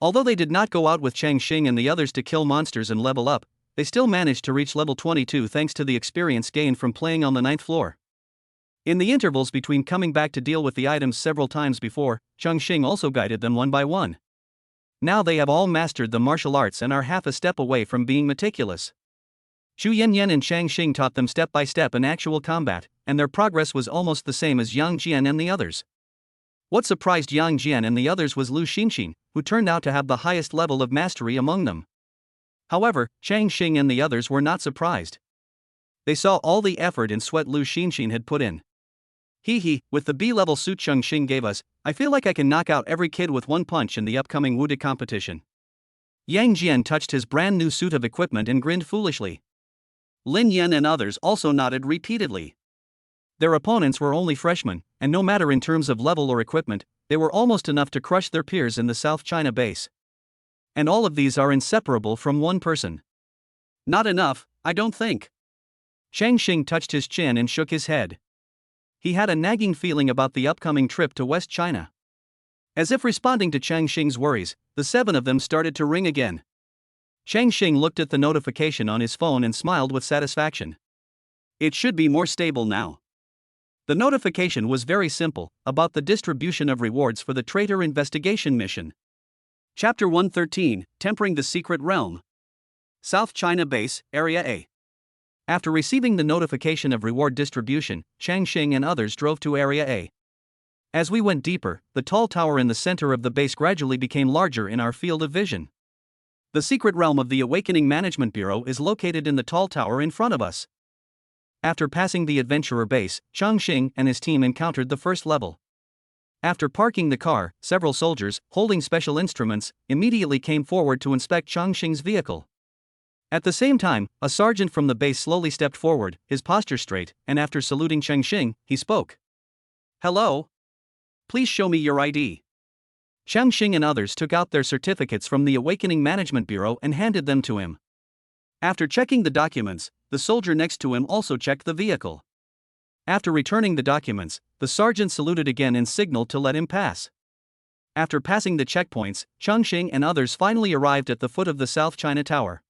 Although they did not go out with Changqing and the others to kill monsters and level up, they still managed to reach level 22 thanks to the experience gained from playing on the 9th floor. In the intervals between coming back to deal with the items several times before, Chongqing also guided them one by one. Now they have all mastered the martial arts and are half a step away from being meticulous. Chu Yanyan and Changqing taught them step by step in actual combat, and their progress was almost the same as Yang Jian and the others. What surprised Yang Jian and the others was Lu Xinxin, who turned out to have the highest level of mastery among them. However, Chongqing and the others were not surprised. They saw all the effort and sweat Lu Xinxin had put in. With the B-level suit Chongqing gave us, I feel like I can knock out every kid with one punch in the upcoming Wude competition. Yang Jian touched his brand new suit of equipment and grinned foolishly. Lin Yan and others also nodded repeatedly. Their opponents were only freshmen, and no matter in terms of level or equipment, they were almost enough to crush their peers in the South China base. And all of these are inseparable from one person. Not enough, I don't think. Chongqing touched his chin and shook his head. He had a nagging feeling about the upcoming trip to West China. As if responding to Chongqing's worries, the 7 of them started to ring again. Chongqing looked at the notification on his phone and smiled with satisfaction. It should be more stable now. The notification was very simple, about the distribution of rewards for the Traitor investigation mission. Chapter 113, Tempering the Secret Realm. South China Base, Area A. After receiving the notification of reward distribution, Chongqing and others drove to Area A. As we went deeper, the tall tower in the center of the base gradually became larger in our field of vision. The secret realm of the Awakening Management Bureau is located in the tall tower in front of us. After passing the adventurer base, Chongqing and his team encountered the first level. After parking the car, several soldiers, holding special instruments, immediately came forward to inspect Chongqing's vehicle. At the same time, a sergeant from the base slowly stepped forward, his posture straight, and after saluting Chongqing, he spoke. "Hello? Please show me your ID." Chongqing and others took out their certificates from the Awakening Management Bureau and handed them to him. After checking the documents, the soldier next to him also checked the vehicle. After returning the documents, the sergeant saluted again and signaled to let him pass. After passing the checkpoints, Chongqing and others finally arrived at the foot of the South China Tower.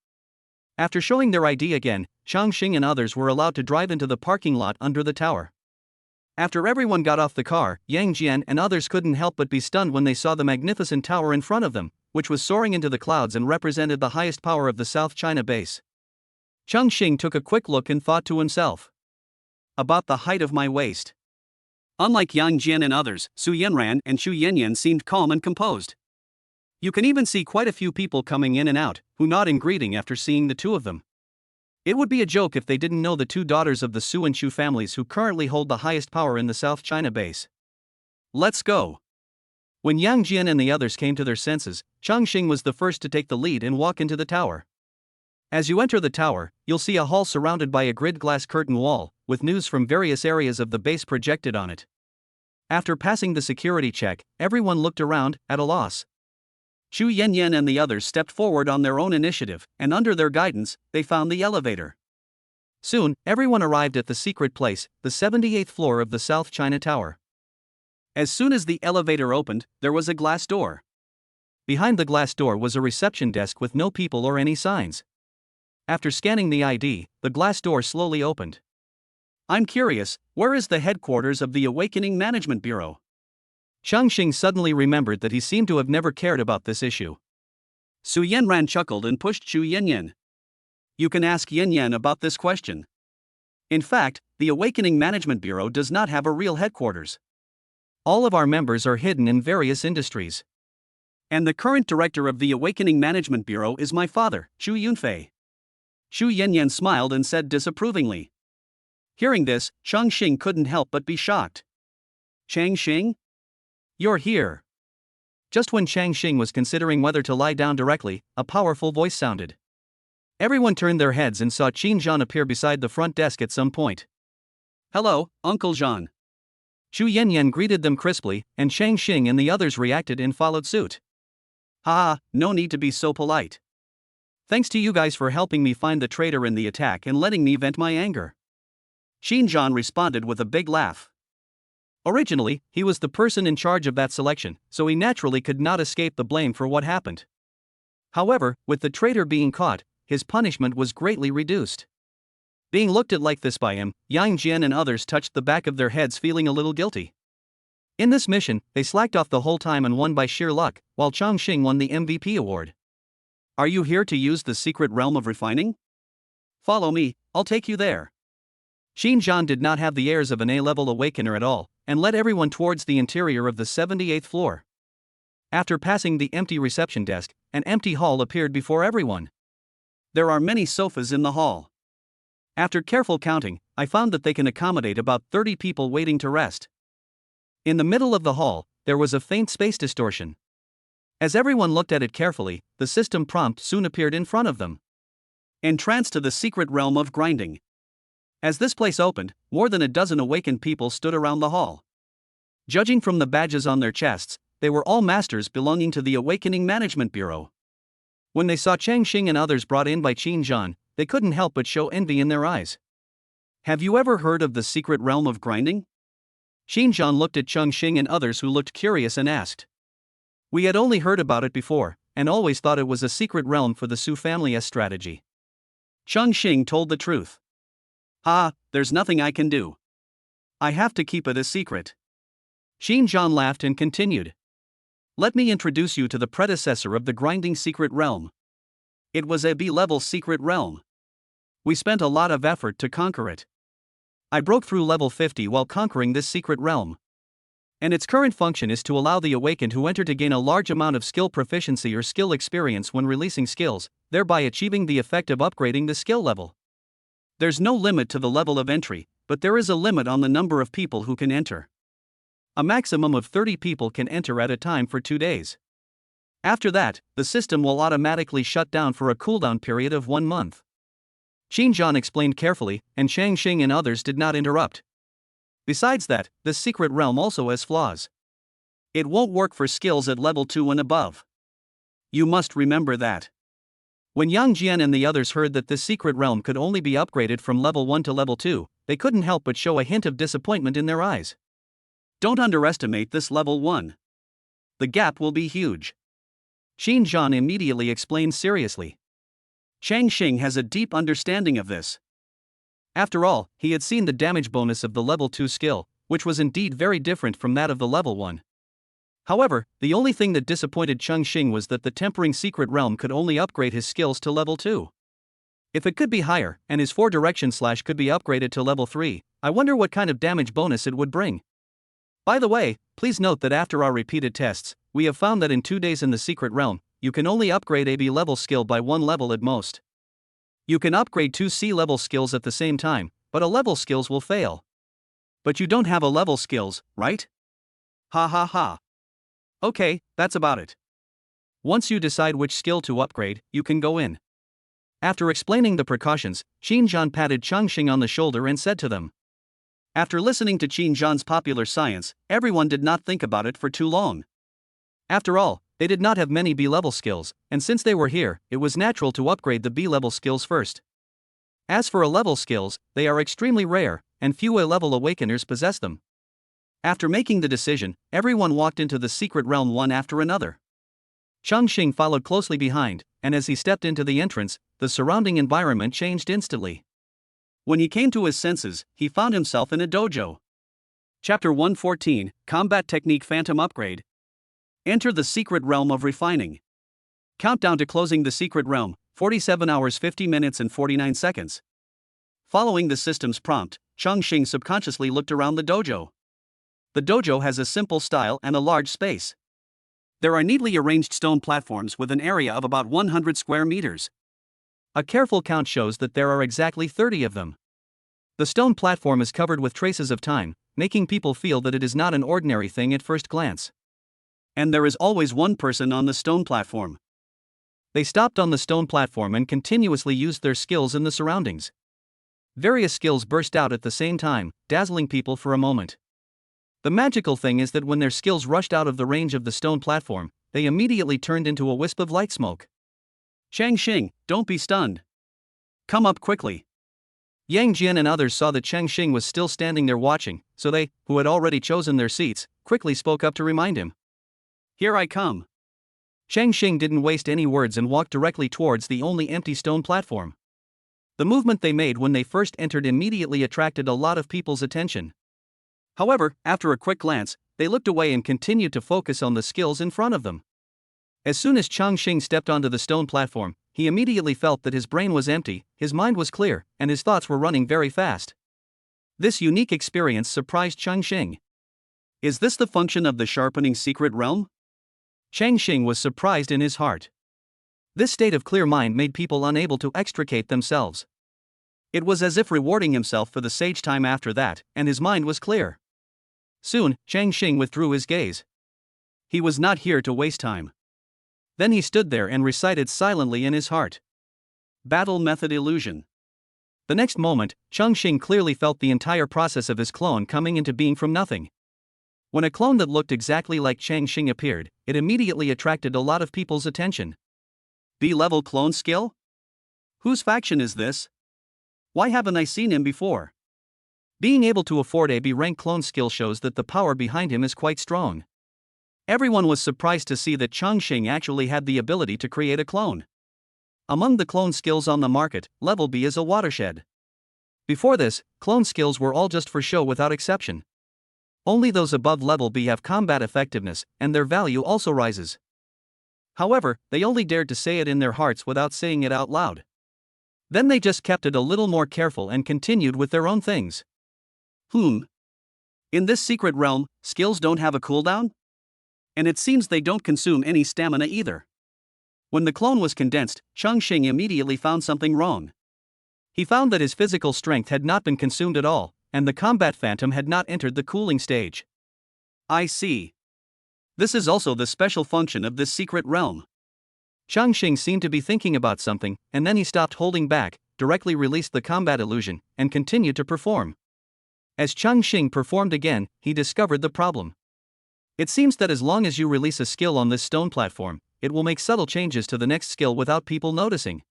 After showing their ID again, Chongqing and others were allowed to drive into the parking lot under the tower. After everyone got off the car, Yang Jian and others couldn't help but be stunned when they saw the magnificent tower in front of them, which was soaring into the clouds and represented the highest power of the South China base. Chongqing took a quick look and thought to himself. About the height of my waist. Unlike Yang Jian and others, Su Yanran and Xu Yanyan seemed calm and composed. You can even see quite a few people coming in and out, who nod in greeting after seeing the two of them. It would be a joke if they didn't know the two daughters of the Su and Chu families who currently hold the highest power in the South China base. Let's go. When Yang Jian and the others came to their senses, Chongqing was the first to take the lead and walk into the tower. As you enter the tower, you'll see a hall surrounded by a grid glass curtain wall, with news from various areas of the base projected on it. After passing the security check, everyone looked around, at a loss. Xu Yanyan and the others stepped forward on their own initiative, and under their guidance, they found the elevator. Soon, everyone arrived at the secret place, the 78th floor of the South China Tower. As soon as the elevator opened, there was a glass door. Behind the glass door was a reception desk with no people or any signs. After scanning the ID, the glass door slowly opened. I'm curious, where is the headquarters of the Awakening Management Bureau? Chongqing suddenly remembered that he seemed to have never cared about this issue. Su Yanran chuckled and pushed Xu Yanyan. You can ask Yanyan about this question. In fact, the Awakening Management Bureau does not have a real headquarters. All of our members are hidden in various industries. And the current director of the Awakening Management Bureau is my father, Xu Yunfei. Xu Yanyan smiled and said disapprovingly. Hearing this, Chongqing couldn't help but be shocked. Chongqing? You're here. Just when Chongqing was considering whether to lie down directly, a powerful voice sounded. Everyone turned their heads and saw Qin Zhan appear beside the front desk at some point. Hello, Uncle Zhan. Xu Yanyan greeted them crisply, and Chongqing and the others reacted and followed suit. Haha, no need to be so polite. Thanks to you guys for helping me find the traitor in the attack and letting me vent my anger. Qin Zhan responded with a big laugh. Originally, he was the person in charge of that selection, so he naturally could not escape the blame for what happened. However, with the traitor being caught, his punishment was greatly reduced. Being looked at like this by him, Yang Jian and others touched the back of their heads feeling a little guilty. In this mission, they slacked off the whole time and won by sheer luck, while Chongqing won the MVP award. Are you here to use the secret realm of refining? Follow me, I'll take you there. Qin Zhan did not have the airs of an A-level awakener at all, and led everyone towards the interior of the 78th floor. After passing the empty reception desk, an empty hall appeared before everyone. There are many sofas in the hall. After careful counting, I found that they can accommodate about 30 people waiting to rest. In the middle of the hall, there was a faint space distortion. As everyone looked at it carefully, the system prompt soon appeared in front of them. Entrance to the secret realm of grinding. As this place opened, more than a dozen awakened people stood around the hall. Judging from the badges on their chests, they were all masters belonging to the Awakening Management Bureau. When they saw Chongqing and others brought in by Qin Zhan, they couldn't help but show envy in their eyes. Have you ever heard of the secret realm of grinding? Qin Zhan looked at Chongqing and others who looked curious and asked. We had only heard about it before, and always thought it was a secret realm for the Su family's strategy. Chongqing told the truth. There's nothing I can do. I have to keep it a secret. Qin Zhan laughed and continued. Let me introduce you to the predecessor of the grinding secret realm. It was a B-level secret realm. We spent a lot of effort to conquer it. I broke through level 50 while conquering this secret realm. And its current function is to allow the awakened who enter to gain a large amount of skill proficiency or skill experience when releasing skills, thereby achieving the effect of upgrading the skill level. There's no limit to the level of entry, but there is a limit on the number of people who can enter. A maximum of 30 people can enter at a time for 2 days. After that, the system will automatically shut down for a cooldown period of 1 month. Qin Zhan explained carefully, and Changqing and others did not interrupt. Besides that, this secret realm also has flaws. It won't work for skills at level 2 and above. You must remember that. When Yang Jian and the others heard that this secret realm could only be upgraded from level 1 to level 2, they couldn't help but show a hint of disappointment in their eyes. Don't underestimate this level 1. The gap will be huge. Qin Zhan immediately explained seriously. Changqing has a deep understanding of this. After all, he had seen the damage bonus of the level 2 skill, which was indeed very different from that of the level 1. However, the only thing that disappointed Chongqing was that the tempering secret realm could only upgrade his skills to level 2. If it could be higher, and his 4 direction slash could be upgraded to level 3, I wonder what kind of damage bonus it would bring. By the way, please note that after our repeated tests, we have found that in 2 days in the secret realm, you can only upgrade a B level skill by 1 level at most. You can upgrade 2 C level skills at the same time, but a level skills will fail. But you don't have a level skills, right? Ha ha ha. Okay, that's about it. Once you decide which skill to upgrade, you can go in. After explaining the precautions, Qin Zhan patted Chongqing on the shoulder and said to them. After listening to Qin Zhan's popular science, everyone did not think about it for too long. After all, they did not have many B-level skills, and since they were here, it was natural to upgrade the B-level skills first. As for A-level skills, they are extremely rare, and few A-level awakeners possess them. After making the decision, everyone walked into the secret realm one after another. Chongqing followed closely behind, and as he stepped into the entrance, the surrounding environment changed instantly. When he came to his senses, he found himself in a dojo. Chapter 114, Combat Technique Phantom Upgrade. Enter the secret realm of refining. Countdown to closing the secret realm, 47 hours 50 minutes and 49 seconds. Following the system's prompt, Chongqing subconsciously looked around the dojo. The dojo has a simple style and a large space. There are neatly arranged stone platforms with an area of about 100 square meters. A careful count shows that there are exactly 30 of them. The stone platform is covered with traces of time, making people feel that it is not an ordinary thing at first glance. And there is always one person on the stone platform. They stopped on the stone platform and continuously used their skills in the surroundings. Various skills burst out at the same time, dazzling people for a moment. The magical thing is that when their skills rushed out of the range of the stone platform, they immediately turned into a wisp of light smoke. Changqing, don't be stunned. Come up quickly. Yang Jian and others saw that Changqing was still standing there watching, so they, who had already chosen their seats, quickly spoke up to remind him. Here I come. Changqing didn't waste any words and walked directly towards the only empty stone platform. The movement they made when they first entered immediately attracted a lot of people's attention. However, after a quick glance, they looked away and continued to focus on the skills in front of them. As soon as Chongqing stepped onto the stone platform, he immediately felt that his brain was empty, his mind was clear, and his thoughts were running very fast. This unique experience surprised Chongqing. Is this the function of the sharpening secret realm? Chongqing was surprised in his heart. This state of clear mind made people unable to extricate themselves. It was as if rewarding himself for the sage time after that, and his mind was clear. Soon, Chongqing withdrew his gaze. He was not here to waste time. Then he stood there and recited silently in his heart. Battle method illusion. The next moment, Chongqing clearly felt the entire process of his clone coming into being from nothing. When a clone that looked exactly like Chongqing appeared, it immediately attracted a lot of people's attention. B-level clone skill? Whose faction is this? Why haven't I seen him before? Being able to afford a B-rank clone skill shows that the power behind him is quite strong. Everyone was surprised to see that Chongqing actually had the ability to create a clone. Among the clone skills on the market, level B is a watershed. Before this, clone skills were all just for show without exception. Only those above level B have combat effectiveness, and their value also rises. However, they only dared to say it in their hearts without saying it out loud. Then they just kept it a little more careful and continued with their own things. In this secret realm, skills don't have a cooldown? And it seems they don't consume any stamina either. When the clone was condensed, Chongqing immediately found something wrong. He found that his physical strength had not been consumed at all, and the combat phantom had not entered the cooling stage. I see. This is also the special function of this secret realm. Chongqing seemed to be thinking about something, and then he stopped holding back, directly released the combat illusion, and continued to perform. As Chongqing performed again, he discovered the problem. It seems that as long as you release a skill on this stone platform, it will make subtle changes to the next skill without people noticing.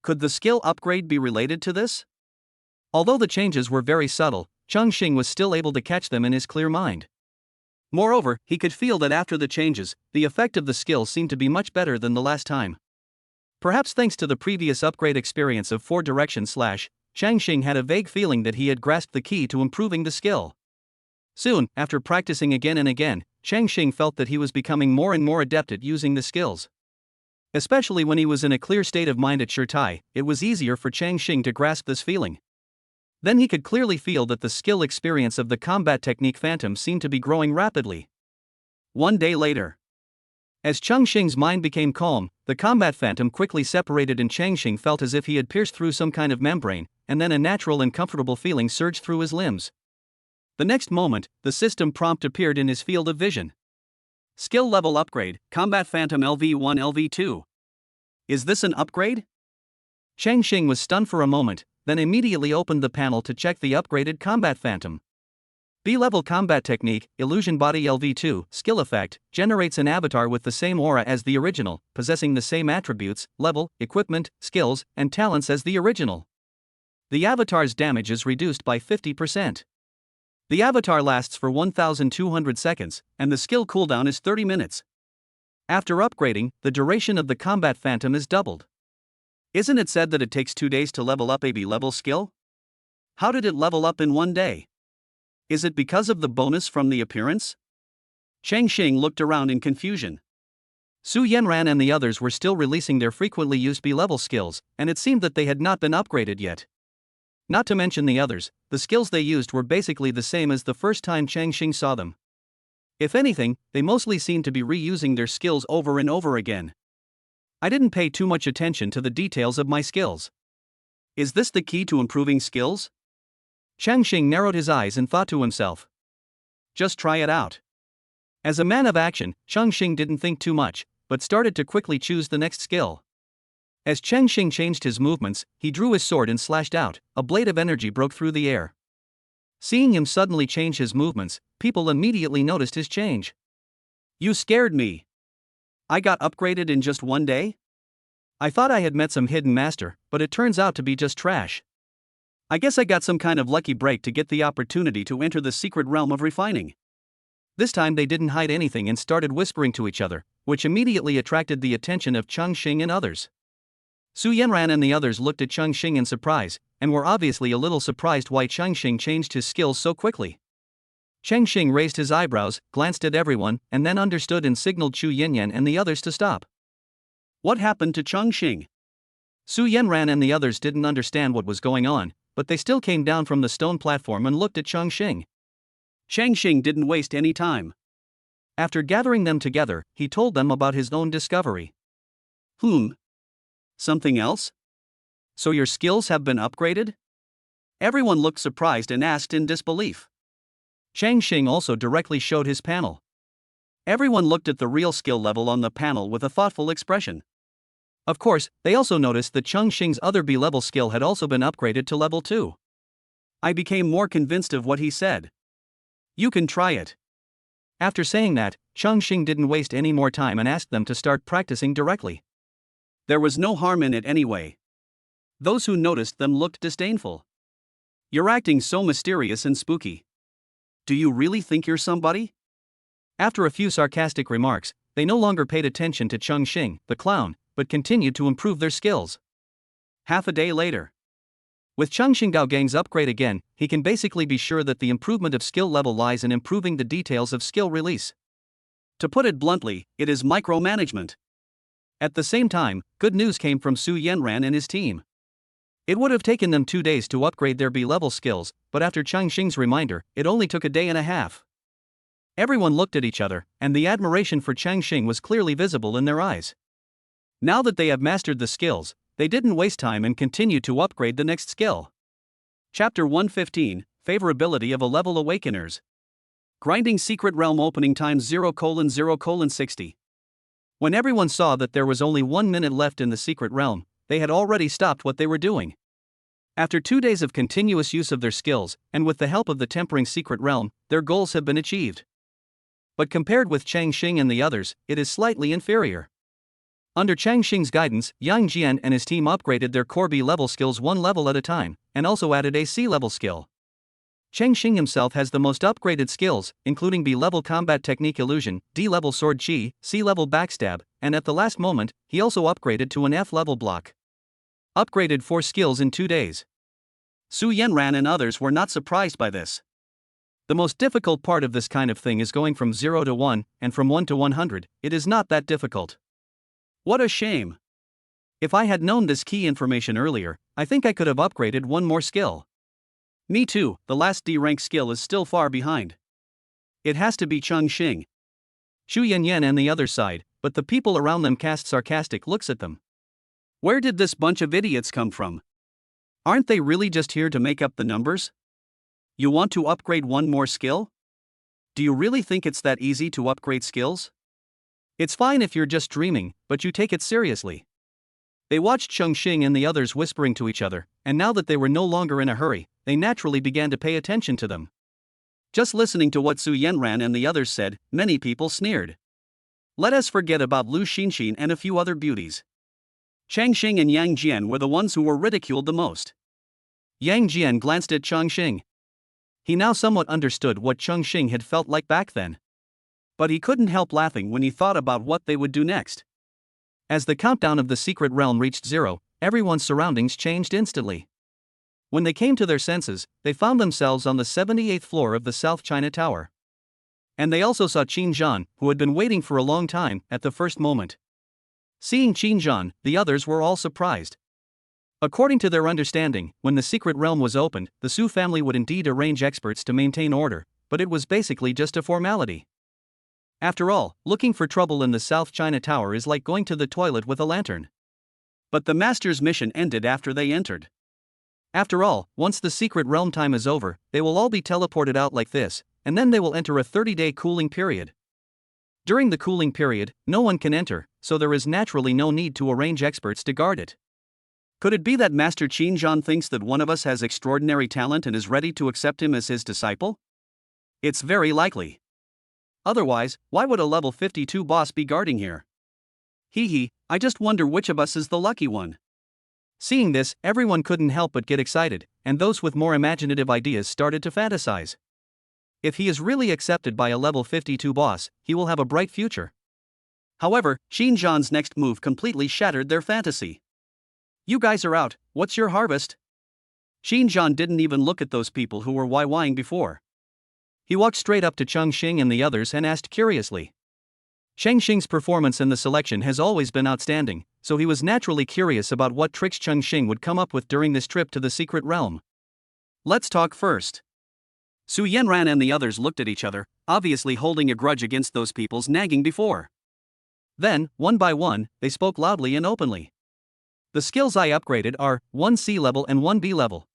Could the skill upgrade be related to this? Although the changes were very subtle, Chongqing was still able to catch them in his clear mind. Moreover, he could feel that after the changes, the effect of the skill seemed to be much better than the last time. Perhaps thanks to the previous upgrade experience of 4 direction/, Chongqing had a vague feeling that he had grasped the key to improving the skill. Soon, after practicing again and again, Chongqing felt that he was becoming more and more adept at using the skills. Especially when he was in a clear state of mind at Shirtai, it was easier for Chongqing to grasp this feeling. Then he could clearly feel that the skill experience of the combat technique Phantom seemed to be growing rapidly. One day later, as Chongqing's mind became calm, the combat Phantom quickly separated and Chongqing felt as if he had pierced through some kind of membrane, and then a natural and comfortable feeling surged through his limbs. The next moment, the system prompt appeared in his field of vision. Skill level upgrade, Combat Phantom LV1 LV2. Is this an upgrade? Chongqing was stunned for a moment, then immediately opened the panel to check the upgraded Combat Phantom. B-level combat technique, Illusion Body LV2, skill effect, generates an avatar with the same aura as the original, possessing the same attributes, level, equipment, skills, and talents as the original. The avatar's damage is reduced by 50%. The avatar lasts for 1,200 seconds, and the skill cooldown is 30 minutes. After upgrading, the duration of the Combat Phantom is doubled. Isn't it said that it takes 2 days to level up a B-level skill? How did it level up in 1 day? Is it because of the bonus from the appearance? Chongqing looked around in confusion. Su Yanran and the others were still releasing their frequently used B-level skills, and it seemed that they had not been upgraded yet. Not to mention the others, the skills they used were basically the same as the first time Chongqing saw them. If anything, they mostly seemed to be reusing their skills over and over again. I didn't pay too much attention to the details of my skills. Is this the key to improving skills? Chongqing narrowed his eyes and thought to himself. Just try it out. As a man of action, Chongqing didn't think too much, but started to quickly choose the next skill. As Chongqing changed his movements, he drew his sword and slashed out. A blade of energy broke through the air. Seeing him suddenly change his movements, people immediately noticed his change. You scared me. I got upgraded in just 1 day? I thought I had met some hidden master, but it turns out to be just trash. I guess I got some kind of lucky break to get the opportunity to enter the secret realm of refining. This time they didn't hide anything and started whispering to each other, which immediately attracted the attention of Chongqing and others. Su Yanran and the others looked at Chongqing in surprise, and were obviously a little surprised why Chongqing changed his skills so quickly. Chongqing raised his eyebrows, glanced at everyone, and then understood and signaled Chu Yanyan and the others to stop. What happened to Chongqing? Su Yanran and the others didn't understand what was going on, but they still came down from the stone platform and looked at Chongqing. Chongqing didn't waste any time. After gathering them together, he told them about his own discovery. Something else? So your skills have been upgraded? Everyone looked surprised and asked in disbelief. Chongqing also directly showed his panel. Everyone looked at the real skill level on the panel with a thoughtful expression. Of course, they also noticed that Chongqing's other B-level skill had also been upgraded to level 2. I became more convinced of what he said. You can try it. After saying that, Chongqing didn't waste any more time and asked them to start practicing directly. There was no harm in it anyway. Those who noticed them looked disdainful. You're acting so mysterious and spooky. Do you really think you're somebody? After a few sarcastic remarks, they no longer paid attention to Chongqing, the clown, but continued to improve their skills. Half a day later. With Chongqing Gaogang's upgrade again, he can basically be sure that the improvement of skill level lies in improving the details of skill release. To put it bluntly, it is micromanagement. At the same time, good news came from Su Yanran and his team. It would have taken them 2 days to upgrade their B-level skills, but after Chongqing's reminder, it only took a day and a half. Everyone looked at each other, and the admiration for Chongqing was clearly visible in their eyes. Now that they have mastered the skills, they didn't waste time and continued to upgrade the next skill. Chapter 115, Favorability of a Level Awakeners. Grinding Secret Realm Opening Time 0:0:60. When everyone saw that there was only 1 minute left in the secret realm, they had already stopped what they were doing. After 2 days of continuous use of their skills, and with the help of the tempering secret realm, their goals have been achieved. But compared with Chongqing and the others, it is slightly inferior. Under Chongqing's guidance, Yang Jian and his team upgraded their core B-level skills 1 level at a time, and also added a C-level skill. Chongqing himself has the most upgraded skills, including B-level combat technique illusion, D-level sword chi, C-level backstab, and at the last moment, he also upgraded to an F-level block. Upgraded 4 skills in 2 days. Su Yanran and others were not surprised by this. The most difficult part of this kind of thing is going from 0 to 1, and from 1 to 100, it is not that difficult. What a shame. If I had known this key information earlier, I think I could have upgraded 1 more skill. Me too, the last D-rank skill is still far behind. It has to be Chongqing. Xu Yanyan and the other side, but the people around them cast sarcastic looks at them. Where did this bunch of idiots come from? Aren't they really just here to make up the numbers? You want to upgrade 1 more skill? Do you really think it's that easy to upgrade skills? It's fine if you're just dreaming, but you take it seriously. They watched Chongqing and the others whispering to each other, and now that they were no longer in a hurry, they naturally began to pay attention to them. Just listening to what Su Yanran and the others said, many people sneered. Let us forget about Lu Xinxin and a few other beauties. Chongqing and Yang Jian were the ones who were ridiculed the most. Yang Jian glanced at Chongqing. He now somewhat understood what Chongqing had felt like back then. But he couldn't help laughing when he thought about what they would do next. As the countdown of the secret realm reached 0, everyone's surroundings changed instantly. When they came to their senses, they found themselves on the 78th floor of the South China Tower. And they also saw Qin Zhan, who had been waiting for a long time, at the first moment. Seeing Qin Zhan, the others were all surprised. According to their understanding, when the secret realm was opened, the Su family would indeed arrange experts to maintain order, but it was basically just a formality. After all, looking for trouble in the South China Tower is like going to the toilet with a lantern. But the master's mission ended after they entered. After all, once the secret realm time is over, they will all be teleported out like this, and then they will enter a 30-day cooling period. During the cooling period, no one can enter, so there is naturally no need to arrange experts to guard it. Could it be that Master Qin Zhan thinks that one of us has extraordinary talent and is ready to accept him as his disciple? It's very likely. Otherwise, why would a level 52 boss be guarding here? I just wonder which of us is the lucky one. Seeing this, everyone couldn't help but get excited, and those with more imaginative ideas started to fantasize. If he is really accepted by a level 52 boss, he will have a bright future. However, Qin Zhan's next move completely shattered their fantasy. You guys are out, what's your harvest? Qin Zhan didn't even look at those people who were YYing before. He walked straight up to Chongqing and the others and asked curiously. Chongqing's performance in the selection has always been outstanding, so he was naturally curious about what tricks Chongqing would come up with during this trip to the secret realm. Let's talk first. Su Yanran and the others looked at each other, obviously holding a grudge against those people's nagging before. Then, one by one, they spoke loudly and openly. The skills I upgraded are 1 C level and 1 B level.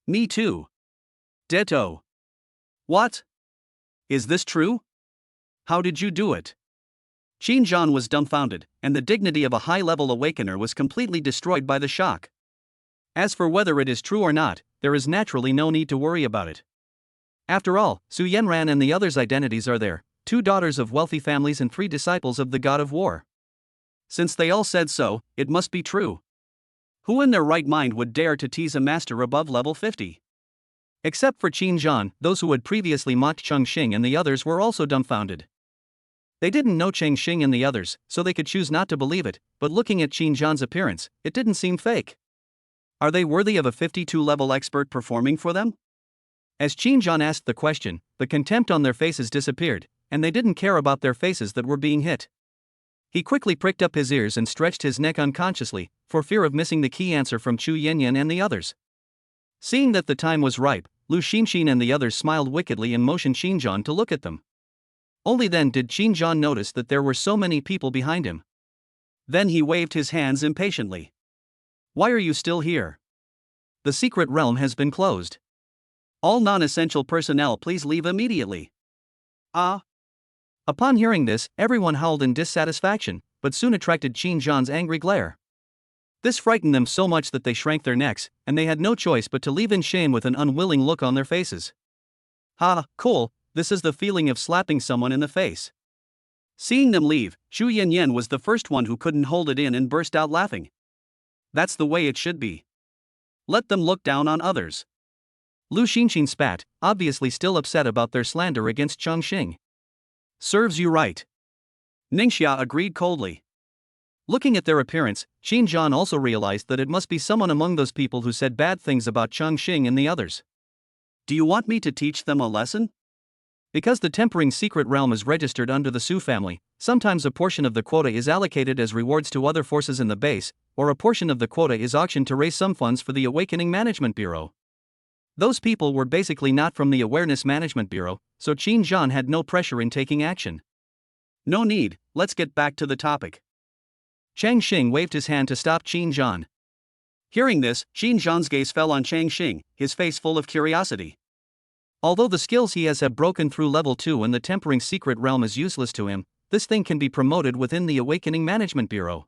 Me too. Ditto. What? Is this true? How did you do it? Qin Zhan was dumbfounded, and the dignity of a high-level awakener was completely destroyed by the shock. As for whether it is true or not, there is naturally no need to worry about it. After all, Su Yanran and the others' identities are there, 2 daughters of wealthy families and 3 disciples of the god of war. Since they all said so, it must be true. Who in their right mind would dare to tease a master above level 50? Except for Qin Zhan, those who had previously mocked Chongqing and the others were also dumbfounded. They didn't know Chongqing and the others, so they could choose not to believe it, but looking at Qin Zhan's appearance, it didn't seem fake. Are they worthy of a 52-level expert performing for them? As Qin Zhan asked the question, the contempt on their faces disappeared, and they didn't care about their faces that were being hit. He quickly pricked up his ears and stretched his neck unconsciously, for fear of missing the key answer from Chu Yanyan and the others. Seeing that the time was ripe, Lu Xinxin and the others smiled wickedly and motioned Qin Zhan to look at them. Only then did Qin Zhan notice that there were so many people behind him. Then he waved his hands impatiently. Why are you still here? The secret realm has been closed. All non-essential personnel please leave immediately. Ah. Upon hearing this, everyone howled in dissatisfaction, but soon attracted Qin Zhan's angry glare. This frightened them so much that they shrank their necks, and they had no choice but to leave in shame with an unwilling look on their faces. Ha, cool, this is the feeling of slapping someone in the face. Seeing them leave, Chu Yanyan was the first one who couldn't hold it in and burst out laughing. That's the way it should be. Let them look down on others. Lu Xinxin spat, obviously still upset about their slander against Chongqing. Serves you right. Ningxia agreed coldly. Looking at their appearance, Qin Zhan also realized that it must be someone among those people who said bad things about Chongqing and the others. Do you want me to teach them a lesson? Because the tempering secret realm is registered under the Su family, sometimes a portion of the quota is allocated as rewards to other forces in the base, or a portion of the quota is auctioned to raise some funds for the Awakening Management Bureau. Those people were basically not from the Awareness Management Bureau, so Qin Zhan had no pressure in taking action. No need, let's get back to the topic. Changqing waved his hand to stop Qin Zhan. Hearing this, Qin Zhan's gaze fell on Changqing, his face full of curiosity. Although the skills he has have broken through level 2 and the tempering secret realm is useless to him, this thing can be promoted within the Awakening Management Bureau.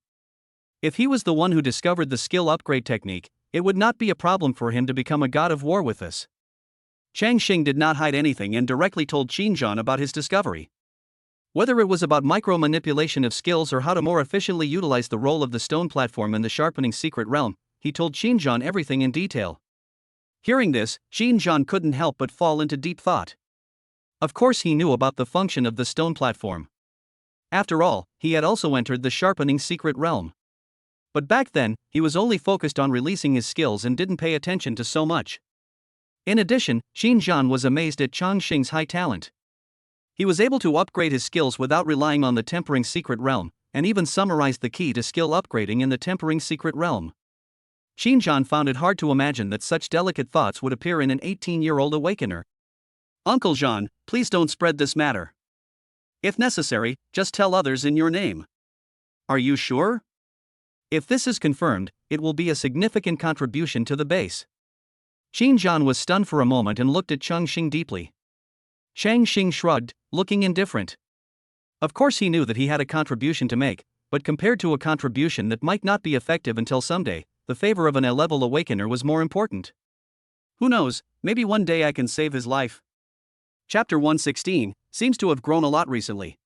If he was the one who discovered the skill upgrade technique, it would not be a problem for him to become a god of war with this. Changqing did not hide anything and directly told Qin Zhan about his discovery. Whether it was about micro-manipulation of skills or how to more efficiently utilize the role of the stone platform in the sharpening secret realm, he told Qin Zhan everything in detail. Hearing this, Qin Zhan couldn't help but fall into deep thought. Of course he knew about the function of the stone platform. After all, he had also entered the sharpening secret realm. But back then, he was only focused on releasing his skills and didn't pay attention to so much. In addition, Qin Zhan was amazed at Chongqing's high talent. He was able to upgrade his skills without relying on the tempering secret realm, and even summarized the key to skill upgrading in the tempering secret realm. Qin Zhan found it hard to imagine that such delicate thoughts would appear in an 18-year-old awakener. Uncle Zhan, please don't spread this matter. If necessary, just tell others in your name. Are you sure? If this is confirmed, it will be a significant contribution to the base. Qin Zhan was stunned for a moment and looked at Chongqing deeply. Changqing shrugged, looking indifferent. Of course he knew that he had a contribution to make, but compared to a contribution that might not be effective until someday, the favor of an A-level awakener was more important. Who knows, maybe one day I can save his life. Chapter 116 seems to have grown a lot recently.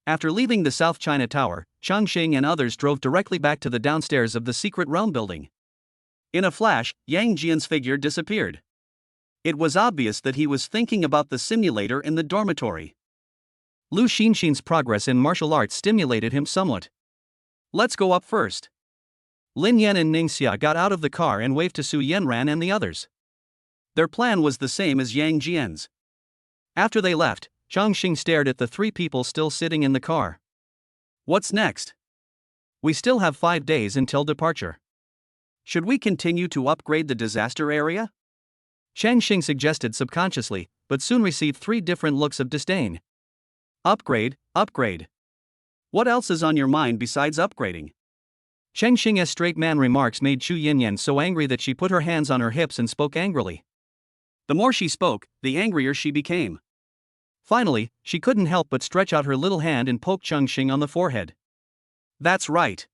After leaving the South China Tower, Chongqing and others drove directly back to the downstairs of the Secret Realm building. In a flash, Yang Jian's figure disappeared. It was obvious that he was thinking about the simulator in the dormitory. Lu Xinxin's progress in martial arts stimulated him somewhat. Let's go up first. Lin Yan and Ningxia got out of the car and waved to Su Yanran and the others. Their plan was the same as Yang Jian's. After they left, Chongqing stared at the 3 people still sitting in the car. What's next? We still have 5 days until departure. Should we continue to upgrade the disaster area? Chongqing suggested subconsciously, but soon received 3 different looks of disdain. Upgrade, upgrade. What else is on your mind besides upgrading? Chongqing's straight man remarks made Chu Yinyan so angry that she put her hands on her hips and spoke angrily. The more she spoke, the angrier she became. Finally, she couldn't help but stretch out her little hand and poke Chongqing on the forehead. That's right.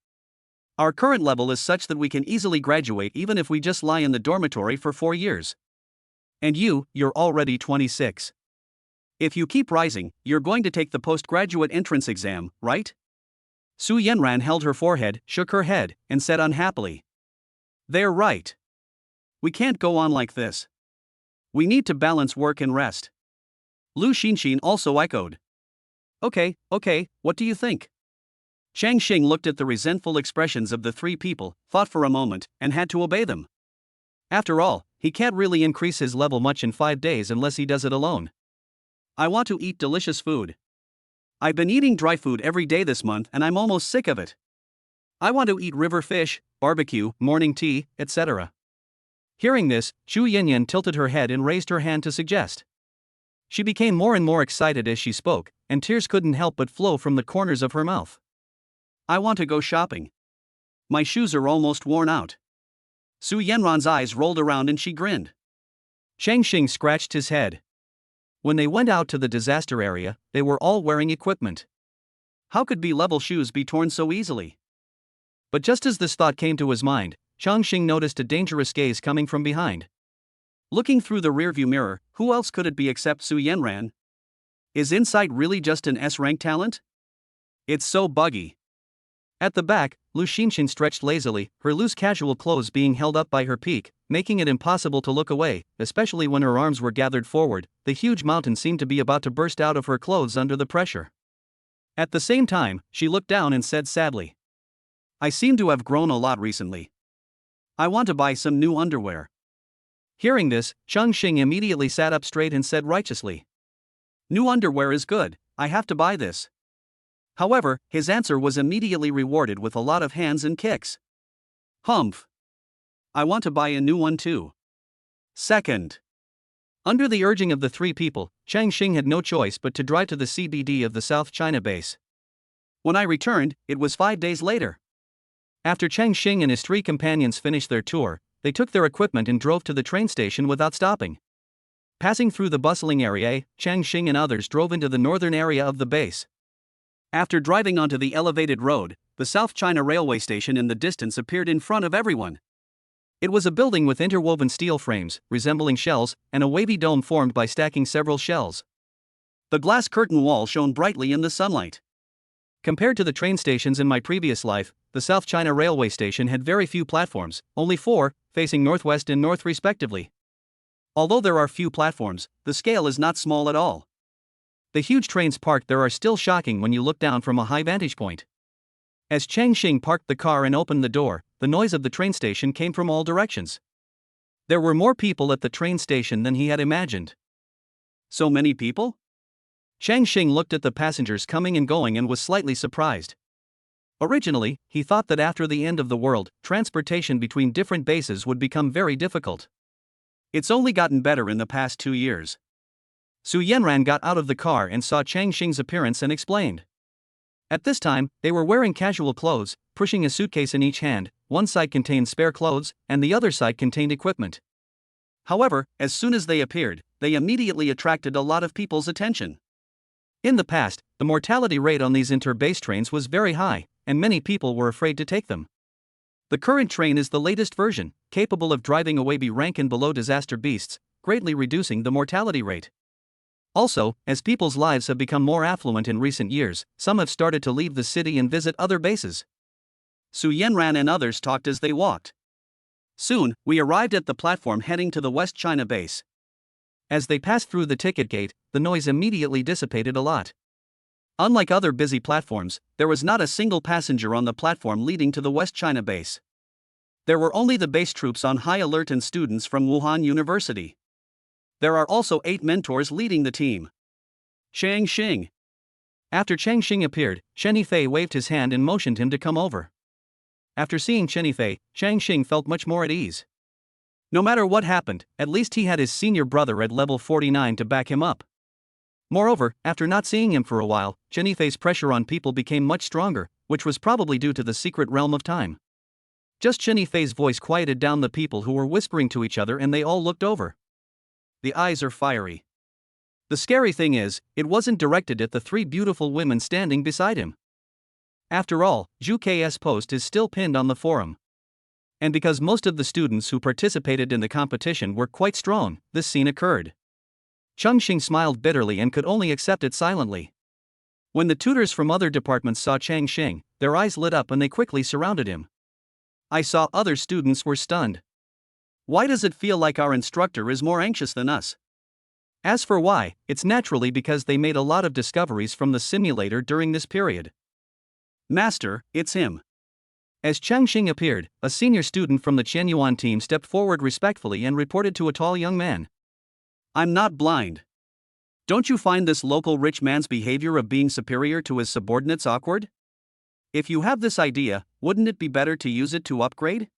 Our current level is such that we can easily graduate even if we just lie in the dormitory for 4 years. And you're already 26. If you keep rising, you're going to take the postgraduate entrance exam, right? Su Yanran held her forehead, shook her head, and said unhappily. They're right. We can't go on like this. We need to balance work and rest. Lu Xinxin also echoed. Okay, what do you think? Chongqing looked at the resentful expressions of the 3 people, thought for a moment, and had to obey them. After all, he can't really increase his level much in 5 days unless he does it alone. I want to eat delicious food. I've been eating dry food every day this month and I'm almost sick of it. I want to eat river fish, barbecue, morning tea, etc. Hearing this, Chu Yinyan tilted her head and raised her hand to suggest. She became more and more excited as she spoke, and tears couldn't help but flow from the corners of her mouth. I want to go shopping. My shoes are almost worn out. Su Yanran's eyes rolled around and she grinned. Chongqing scratched his head. When they went out to the disaster area, they were all wearing equipment. How could B-level shoes be torn so easily? But just as this thought came to his mind, Chongqing noticed a dangerous gaze coming from behind. Looking through the rearview mirror, who else could it be except Su Yanran? Is Insight really just an S-rank talent? It's so buggy. At the back, Lu Xinxin stretched lazily, her loose casual clothes being held up by her peak, making it impossible to look away, especially when her arms were gathered forward. The huge mountain seemed to be about to burst out of her clothes under the pressure. At the same time, she looked down and said sadly, I seem to have grown a lot recently. I want to buy some new underwear. Hearing this, Chongqing immediately sat up straight and said righteously, New underwear is good, I have to buy this. However, his answer was immediately rewarded with a lot of hands and kicks. Humph. I want to buy a new one too. Second. Under the urging of the 3 people, Chongqing had no choice but to drive to the CBD of the South China base. When I returned, it was 5 days later. After Chongqing and his 3 companions finished their tour, they took their equipment and drove to the train station without stopping. Passing through the bustling area, Chongqing and others drove into the northern area of the base. After driving onto the elevated road, the South China Railway Station in the distance appeared in front of everyone. It was a building with interwoven steel frames, resembling shells, and a wavy dome formed by stacking several shells. The glass curtain wall shone brightly in the sunlight. Compared to the train stations in my previous life, the South China Railway Station had very few platforms, only 4, facing northwest and north respectively. Although there are few platforms, the scale is not small at all. The huge trains parked there are still shocking when you look down from a high vantage point. As Chongqing parked the car and opened the door, the noise of the train station came from all directions. There were more people at the train station than he had imagined. So many people? Chongqing looked at the passengers coming and going and was slightly surprised. Originally, he thought that after the end of the world, transportation between different bases would become very difficult. It's only gotten better in the past 2 years. Su Yanran got out of the car and saw Chongqing's appearance and explained. At this time, they were wearing casual clothes, pushing a suitcase in each hand. One side contained spare clothes, and the other side contained equipment. However, as soon as they appeared, they immediately attracted a lot of people's attention. In the past, the mortality rate on these inter-base trains was very high, and many people were afraid to take them. The current train is the latest version, capable of driving away B rank and below disaster beasts, greatly reducing the mortality rate. Also, as people's lives have become more affluent in recent years, some have started to leave the city and visit other bases. Su Yanran and others talked as they walked. Soon, we arrived at the platform heading to the West China base. As they passed through the ticket gate, the noise immediately dissipated a lot. Unlike other busy platforms, there was not a single passenger on the platform leading to the West China base. There were only the base troops on high alert and students from Wuhan University. There are also 8 mentors leading the team. Chongqing. After Chongqing appeared, Chen Yifei waved his hand and motioned him to come over. After seeing Chen Yifei, Chongqing felt much more at ease. No matter what happened, at least he had his senior brother at level 49 to back him up. Moreover, after not seeing him for a while, Chenifei's pressure on people became much stronger, which was probably due to the secret realm of time. Just Chenifei's voice quieted down the people who were whispering to each other, and they all looked over. The eyes are fiery. The scary thing is, it wasn't directed at the three beautiful women standing beside him. After all, Zhu K's post is still pinned on the forum. And because most of the students who participated in the competition were quite strong, this scene occurred. Chongqing smiled bitterly and could only accept it silently. When the tutors from other departments saw Changqing, their eyes lit up and they quickly surrounded him. I saw other students were stunned. Why does it feel like our instructor is more anxious than us? As for why, it's naturally because they made a lot of discoveries from the simulator during this period. Master, it's him. As Changqing appeared, a senior student from the Qianyuan team stepped forward respectfully and reported to a tall young man. I'm not blind. Don't you find this local rich man's behavior of being superior to his subordinates awkward? If you have this idea, wouldn't it be better to use it to upgrade?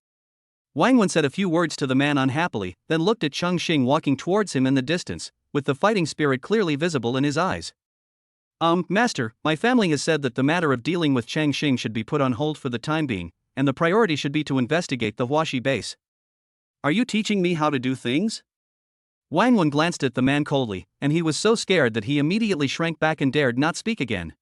Wang Wen said a few words to the man unhappily, then looked at Chongqing walking towards him in the distance, with the fighting spirit clearly visible in his eyes. Master, my family has said that the matter of dealing with Changqing should be put on hold for the time being, and the priority should be to investigate the Huaxi base. Are you teaching me how to do things? Wang Wen glanced at the man coldly, and he was so scared that he immediately shrank back and dared not speak again.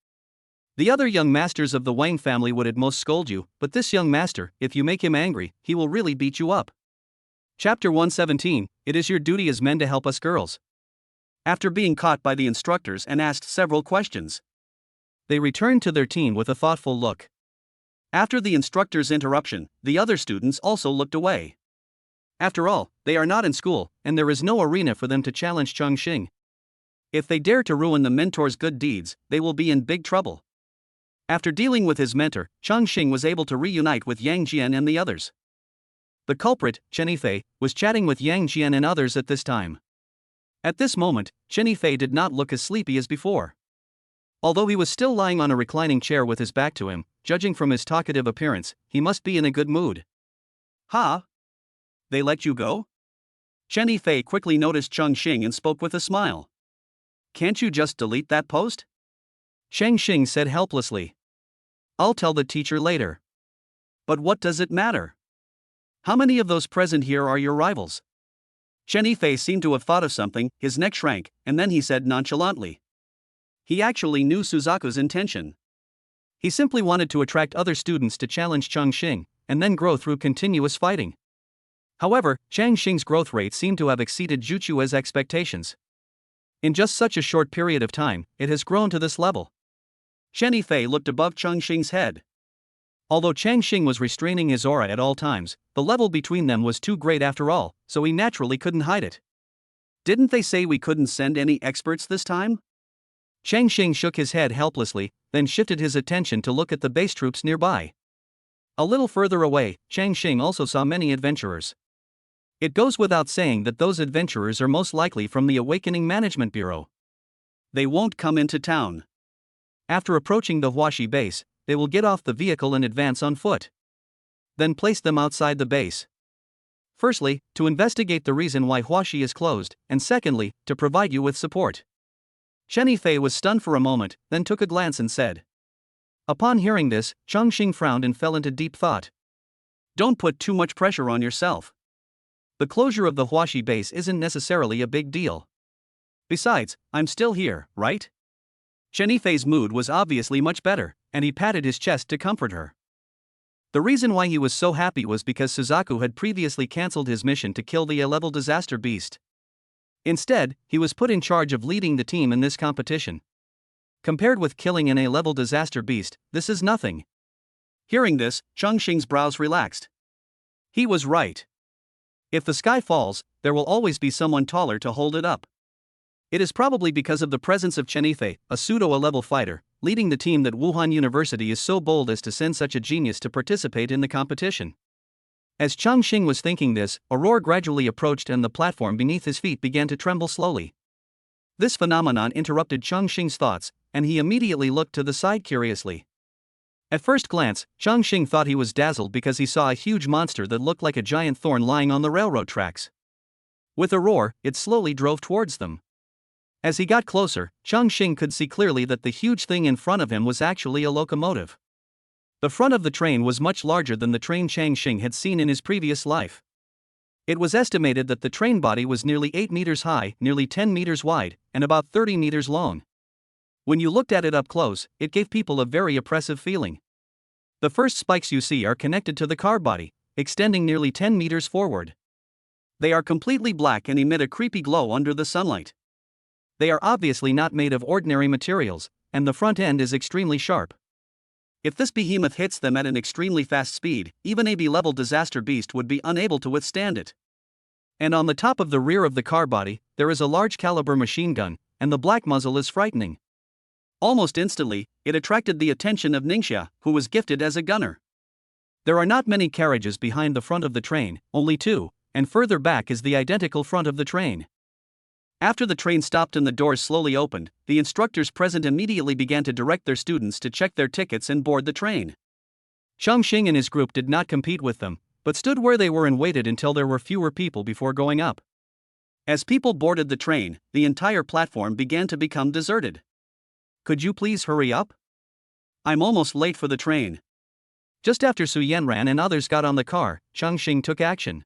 The other young masters of the Wang family would at most scold you, but this young master, if you make him angry, he will really beat you up. Chapter 117, It is your duty as men to help us girls. After being caught by the instructors and asked several questions, they returned to their team with a thoughtful look. After the instructor's interruption, the other students also looked away. After all, they are not in school, and there is no arena for them to challenge Chongqing. If they dare to ruin the mentor's good deeds, they will be in big trouble. After dealing with his mentor, Chongqing was able to reunite with Yang Jian and the others. The culprit, Chenifei, was chatting with Yang Jian and others at this time. At this moment, Chenifei did not look as sleepy as before. Although he was still lying on a reclining chair with his back to him, judging from his talkative appearance, he must be in a good mood. Ha! They let you go? Chenifei quickly noticed Chongqing and spoke with a smile. Can't you just delete that post? Changqing said helplessly. I'll tell the teacher later. But what does it matter? How many of those present here are your rivals? Chenifei seemed to have thought of something, his neck shrank, and then he said nonchalantly. He actually knew Suzaku's intention. He simply wanted to attract other students to challenge Chongqing, and then grow through continuous fighting. However, Changqing's growth rate seemed to have exceeded Zhu Chue's expectations. In just such a short period of time, it has grown to this level. Chenifei looked above Chongqing's head. Although Changqing was restraining his aura at all times, the level between them was too great after all, so he naturally couldn't hide it. Didn't they say we couldn't send any experts this time? Changqing shook his head helplessly, then shifted his attention to look at the base troops nearby. A little further away, Changqing also saw many adventurers. It goes without saying that those adventurers are most likely from the Awakening Management Bureau. They won't come into town. After approaching the Huaxi base, they will get off the vehicle and advance on foot. Then place them outside the base. Firstly, to investigate the reason why Huaxi is closed, and secondly, to provide you with support. Chenifei was stunned for a moment, then took a glance and said. Upon hearing this, Chongqing frowned and fell into deep thought. Don't put too much pressure on yourself. The closure of the Huaxi base isn't necessarily a big deal. Besides, I'm still here, right? Chenifei's mood was obviously much better, and he patted his chest to comfort her. The reason why he was so happy was because Suzaku had previously cancelled his mission to kill the A-level disaster beast. Instead, he was put in charge of leading the team in this competition. Compared with killing an A-level disaster beast, this is nothing. Hearing this, Chongqing's brows relaxed. He was right. If the sky falls, there will always be someone taller to hold it up. It is probably because of the presence of Chenifei, a pseudo-A-level fighter, leading the team that Wuhan University is so bold as to send such a genius to participate in the competition. As Chongqing was thinking this, a roar gradually approached and the platform beneath his feet began to tremble slowly. This phenomenon interrupted Chongqing's thoughts, and he immediately looked to the side curiously. At first glance, Chongqing thought he was dazzled because he saw a huge monster that looked like a giant thorn lying on the railroad tracks. With a roar, it slowly drove towards them. As he got closer, Chongqing could see clearly that the huge thing in front of him was actually a locomotive. The front of the train was much larger than the train Chongqing had seen in his previous life. It was estimated that the train body was nearly 8 meters high, nearly 10 meters wide, and about 30 meters long. When you looked at it up close, it gave people a very oppressive feeling. The first spikes you see are connected to the car body, extending nearly 10 meters forward. They are completely black and emit a creepy glow under the sunlight. They are obviously not made of ordinary materials, and the front end is extremely sharp. If this behemoth hits them at an extremely fast speed, even a B-level disaster beast would be unable to withstand it. And on the top of the rear of the car body, there is a large caliber machine gun, and the black muzzle is frightening. Almost instantly, it attracted the attention of Ningxia, who was gifted as a gunner. There are not many carriages behind the front of the train, only 2, and further back is the identical front of the train. After the train stopped and the doors slowly opened, the instructors present immediately began to direct their students to check their tickets and board the train. Chongqing and his group did not compete with them, but stood where they were and waited until there were fewer people before going up. As people boarded the train, the entire platform began to become deserted. Could you please hurry up? I'm almost late for the train. Just after Su Yanran and others got on the car, Chongqing took action.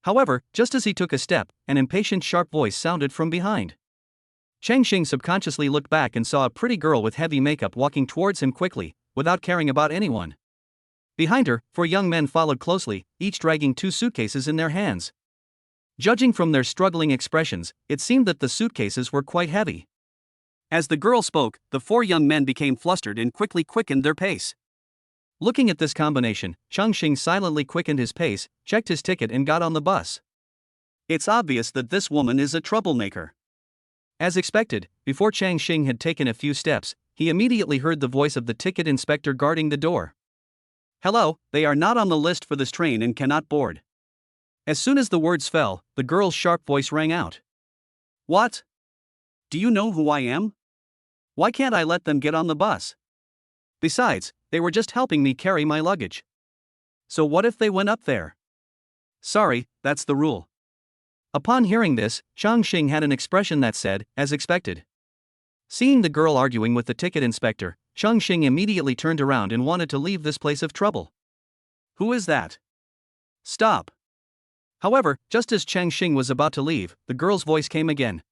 However, just as he took a step, an impatient sharp voice sounded from behind. Chongqing subconsciously looked back and saw a pretty girl with heavy makeup walking towards him quickly, without caring about anyone. Behind her, 4 young men followed closely, each dragging 2 suitcases in their hands. Judging from their struggling expressions, it seemed that the suitcases were quite heavy. As the girl spoke, the 4 young men became flustered and quickly quickened their pace. Looking at this combination, Chongqing silently quickened his pace, checked his ticket and got on the bus. It's obvious that this woman is a troublemaker. As expected, before Chongqing had taken a few steps, he immediately heard the voice of the ticket inspector guarding the door. Hello, they are not on the list for this train and cannot board. As soon as the words fell, the girl's sharp voice rang out. What? Do you know who I am? Why can't I let them get on the bus? Besides, they were just helping me carry my luggage. So what if they went up there? Sorry, that's the rule. Upon hearing this, Chongqing had an expression that said, as expected. Seeing the girl arguing with the ticket inspector, Chongqing immediately turned around and wanted to leave this place of trouble. Who is that? Stop. However, just as Chongqing was about to leave, the girl's voice came again.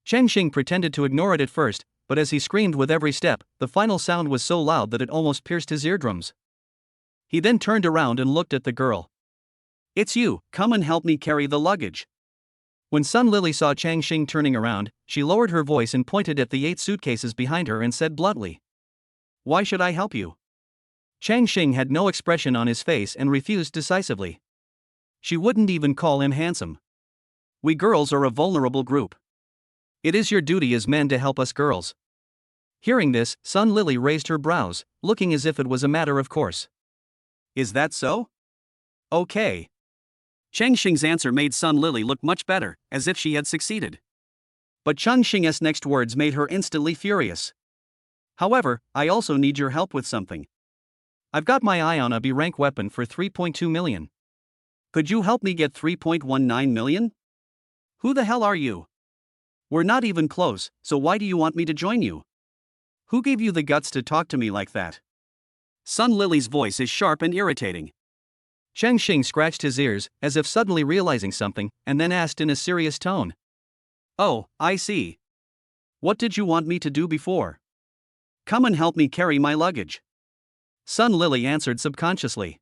Chongqing pretended to ignore it at first, but as he screamed with every step, the final sound was so loud that it almost pierced his eardrums. He then turned around and looked at the girl. It's you, come and help me carry the luggage. When Sun Lily saw Chongqing turning around, she lowered her voice and pointed at the 8 suitcases behind her and said bluntly. Why should I help you? Chongqing had no expression on his face and refused decisively. She wouldn't even call him handsome. We girls are a vulnerable group. It is your duty as men to help us girls. Hearing this, Sun Lily raised her brows, looking as if it was a matter of course. Is that so? Okay. Chongqing's answer made Sun Lily look much better, as if she had succeeded. But Chongqing's next words made her instantly furious. However, I also need your help with something. I've got my eye on a B rank weapon for 3.2 million. Could you help me get 3.19 million? Who the hell are you? We're not even close, so why do you want me to join you? Who gave you the guts to talk to me like that? Sun Lily's voice is sharp and irritating. Chongqing scratched his ears, as if suddenly realizing something, and then asked in a serious tone. Oh, I see. What did you want me to do before? Come and help me carry my luggage. Sun Lily answered subconsciously.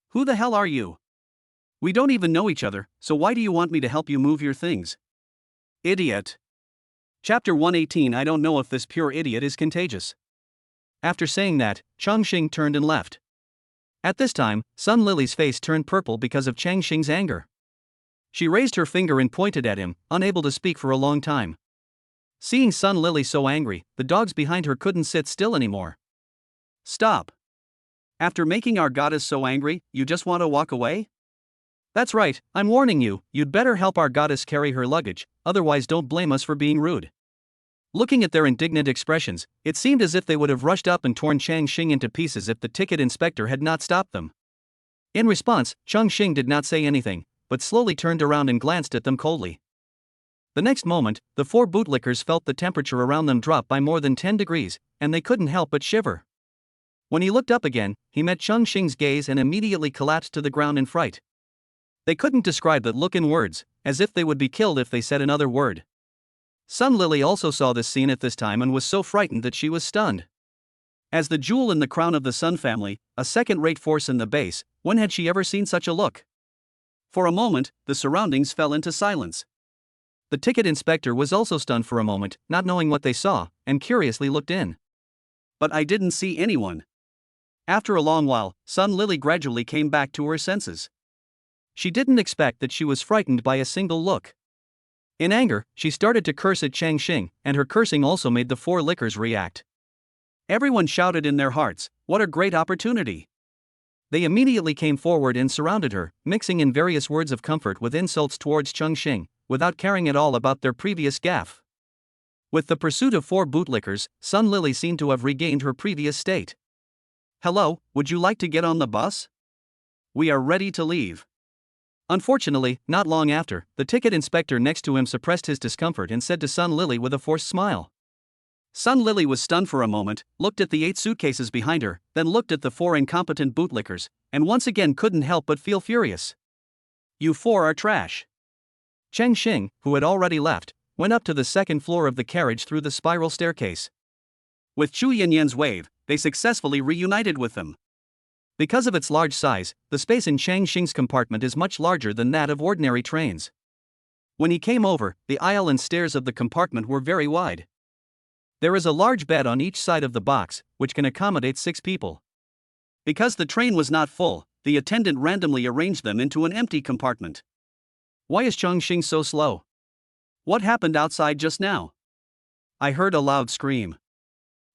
Who the hell are you? We don't even know each other, so why do you want me to help you move your things? Idiot. Chapter 118. I don't know if this pure idiot is contagious. After saying that, Chongqing turned and left. At this time, Sun Lily's face turned purple because of Chongqing's anger. She raised her finger and pointed at him, unable to speak for a long time. Seeing Sun Lily so angry, the dogs behind her couldn't sit still anymore. Stop. After making our goddess so angry, you just want to walk away? That's right, I'm warning you, you'd better help our goddess carry her luggage, otherwise don't blame us for being rude. Looking at their indignant expressions, it seemed as if they would have rushed up and torn Chongqing into pieces if the ticket inspector had not stopped them. In response, Chongqing did not say anything, but slowly turned around and glanced at them coldly. The next moment, the four bootlickers felt the temperature around them drop by more than 10 degrees, and they couldn't help but shiver. When he looked up again, he met Chongqing's gaze and immediately collapsed to the ground in fright. They couldn't describe that look in words, as if they would be killed if they said another word. Sun Lily also saw this scene at this time and was so frightened that she was stunned. As the jewel in the crown of the Sun family, a second-rate force in the base, when had she ever seen such a look? For a moment, the surroundings fell into silence. The ticket inspector was also stunned for a moment, not knowing what they saw, and curiously looked in. But I didn't see anyone. After a long while, Sun Lily gradually came back to her senses. She didn't expect that she was frightened by a single look. In anger, she started to curse at Chongqing, and her cursing also made the four lickers react. Everyone shouted in their hearts, "What a great opportunity!" They immediately came forward and surrounded her, mixing in various words of comfort with insults towards Chongqing, without caring at all about their previous gaffe. With the pursuit of four bootlickers, Sun Lily seemed to have regained her previous state. "Hello, would you like to get on the bus? We are ready to leave." Unfortunately, not long after, the ticket inspector next to him suppressed his discomfort and said to Sun Lily with a forced smile. Sun Lily was stunned for a moment, looked at the 8 suitcases behind her, then looked at the 4 incompetent bootlickers, and once again couldn't help but feel furious. "You 4 are trash." Chongqing, who had already left, went up to the second floor of the carriage through the spiral staircase. With Chu Yanyan's wave, they successfully reunited with them. Because of its large size, the space in Chongqing's compartment is much larger than that of ordinary trains. When he came over, the aisle and stairs of the compartment were very wide. There is a large bed on each side of the box, which can accommodate 6 people. Because the train was not full, the attendant randomly arranged them into an empty compartment. Why is Chongqing so slow? What happened outside just now? I heard a loud scream.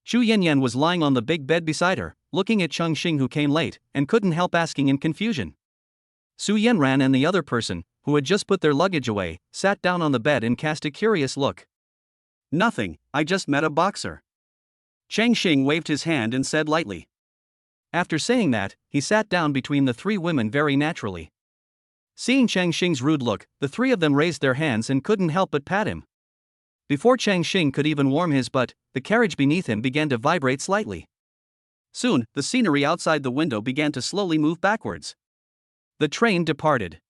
Chu Yanyan was lying on the big bed beside her, looking at Chongqing, who came late, and couldn't help asking in confusion. Su Yanran and the other person, who had just put their luggage away, sat down on the bed and cast a curious look. "Nothing, I just met a boxer." Chongqing waved his hand and said lightly. After saying that, he sat down between the 3 women very naturally. Seeing Chongqing's rude look, the 3 of them raised their hands and couldn't help but pat him. Before Chongqing could even warm his butt, the carriage beneath him began to vibrate slightly. Soon, the scenery outside the window began to slowly move backwards. The train departed.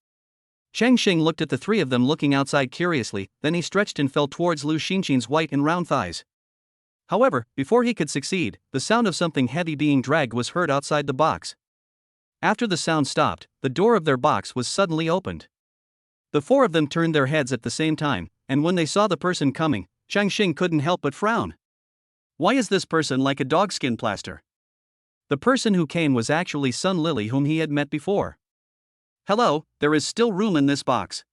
Chongqing looked at the 3 of them looking outside curiously, then he stretched and fell towards Lu Xinqin's white and round thighs. However, before he could succeed, the sound of something heavy being dragged was heard outside the box. After the sound stopped, the door of their box was suddenly opened. The 4 of them turned their heads at the same time, and when they saw the person coming, Chongqing couldn't help but frown. Why is this person like a dogskin plaster? The person who came was actually Sun Lily, whom he had met before. "Hello, there is still room in this box.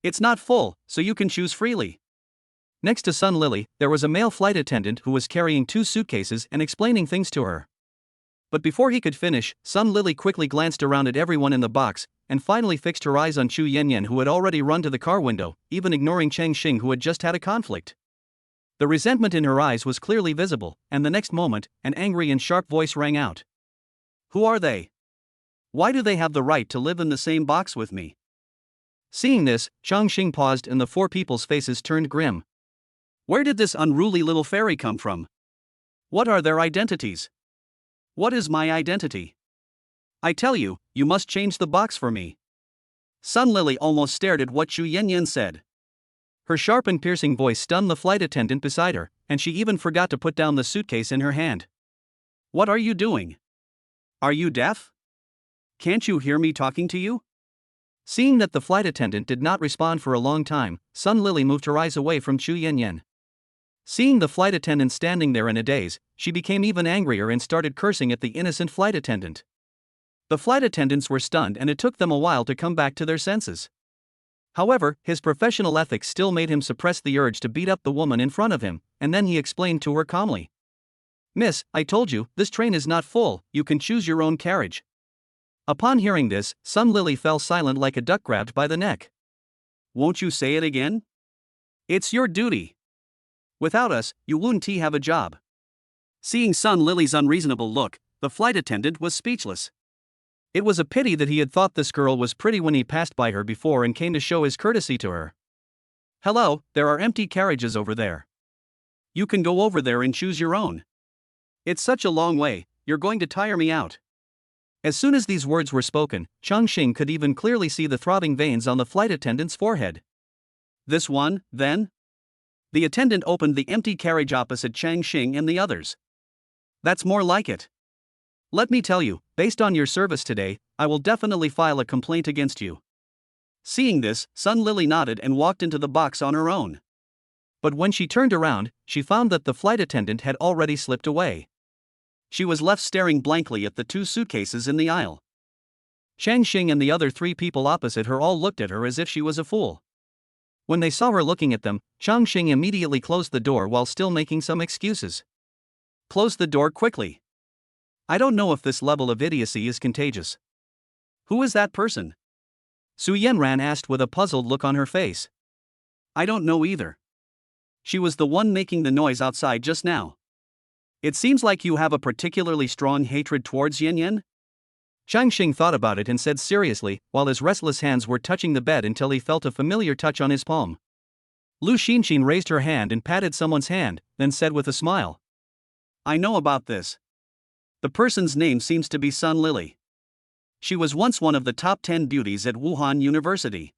It's not full, so you can choose freely." Next to Sun Lily, there was a male flight attendant who was carrying 2 suitcases and explaining things to her. But before he could finish, Sun Lily quickly glanced around at everyone in the box, and finally fixed her eyes on Chu Yanyan, who had already run to the car window, even ignoring Chongqing, who had just had a conflict. The resentment in her eyes was clearly visible, and the next moment, an angry and sharp voice rang out. "Who are they? Why do they have the right to live in the same box with me?" Seeing this, Chongqing paused and the 4 people's faces turned grim. Where did this unruly little fairy come from? What are their identities? What is my identity? I tell you, you must change the box for me. Sun Lily almost stared at what Chu Yanyan said. Her sharp and piercing voice stunned the flight attendant beside her, and she even forgot to put down the suitcase in her hand. What are you doing? Are you deaf? Can't you hear me talking to you? Seeing that the flight attendant did not respond for a long time, Sun Lily moved her eyes away from Chu Yanyan. Seeing the flight attendant standing there in a daze, she became even angrier and started cursing at the innocent flight attendant. The flight attendants were stunned, and it took them a while to come back to their senses. However, his professional ethics still made him suppress the urge to beat up the woman in front of him, and then he explained to her calmly. "Miss, I told you, this train is not full, you can choose your own carriage." Upon hearing this, Sun Lily fell silent like a duck grabbed by the neck. Won't you say it again? It's your duty. Without us, you wouldn't have a job. Seeing Sun Lily's unreasonable look, the flight attendant was speechless. It was a pity that he had thought this girl was pretty when he passed by her before and came to show his courtesy to her. Hello, there are empty carriages over there. You can go over there and choose your own. It's such a long way, you're going to tire me out. As soon as these words were spoken, Chongqing could even clearly see the throbbing veins on the flight attendant's forehead. This one, then? The attendant opened the empty carriage opposite Changqing and the others. That's more like it. Let me tell you, based on your service today, I will definitely file a complaint against you. Seeing this, Sun Lily nodded and walked into the box on her own. But when she turned around, she found that the flight attendant had already slipped away. She was left staring blankly at the 2 suitcases in the aisle. Changqing and the other 3 people opposite her all looked at her as if she was a fool. When they saw her looking at them, Chongqing immediately closed the door while still making some excuses. Close the door quickly. I don't know if this level of idiocy is contagious. Who is that person? Su Yanran asked with a puzzled look on her face. I don't know either. She was the one making the noise outside just now. It seems like you have a particularly strong hatred towards Yen Yen? Changqing thought about it and said seriously, while his restless hands were touching the bed until he felt a familiar touch on his palm. Lu Xinxin raised her hand and patted someone's hand, then said with a smile. I know about this. The person's name seems to be Sun Lily. She was once one of the top 10 beauties at Wuhan University.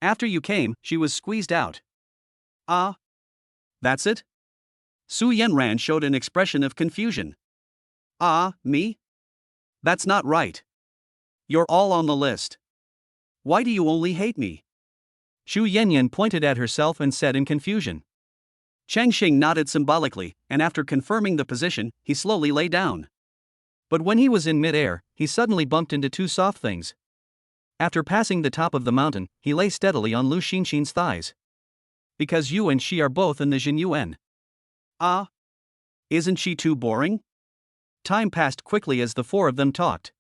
After you came, she was squeezed out. Ah? That's it? Su Yanran showed an expression of confusion. Ah, me? That's not right. You're all on the list. Why do you only hate me? Xu Yanyan pointed at herself and said in confusion. Changqing nodded symbolically, and after confirming the position, he slowly lay down. But when he was in mid-air, he suddenly bumped into 2 soft things. After passing the top of the mountain, he lay steadily on Lu Xinxin's thighs. Because you and she are both in the Jinyuan. Ah? Isn't she too boring? Time passed quickly as the 4 of them talked.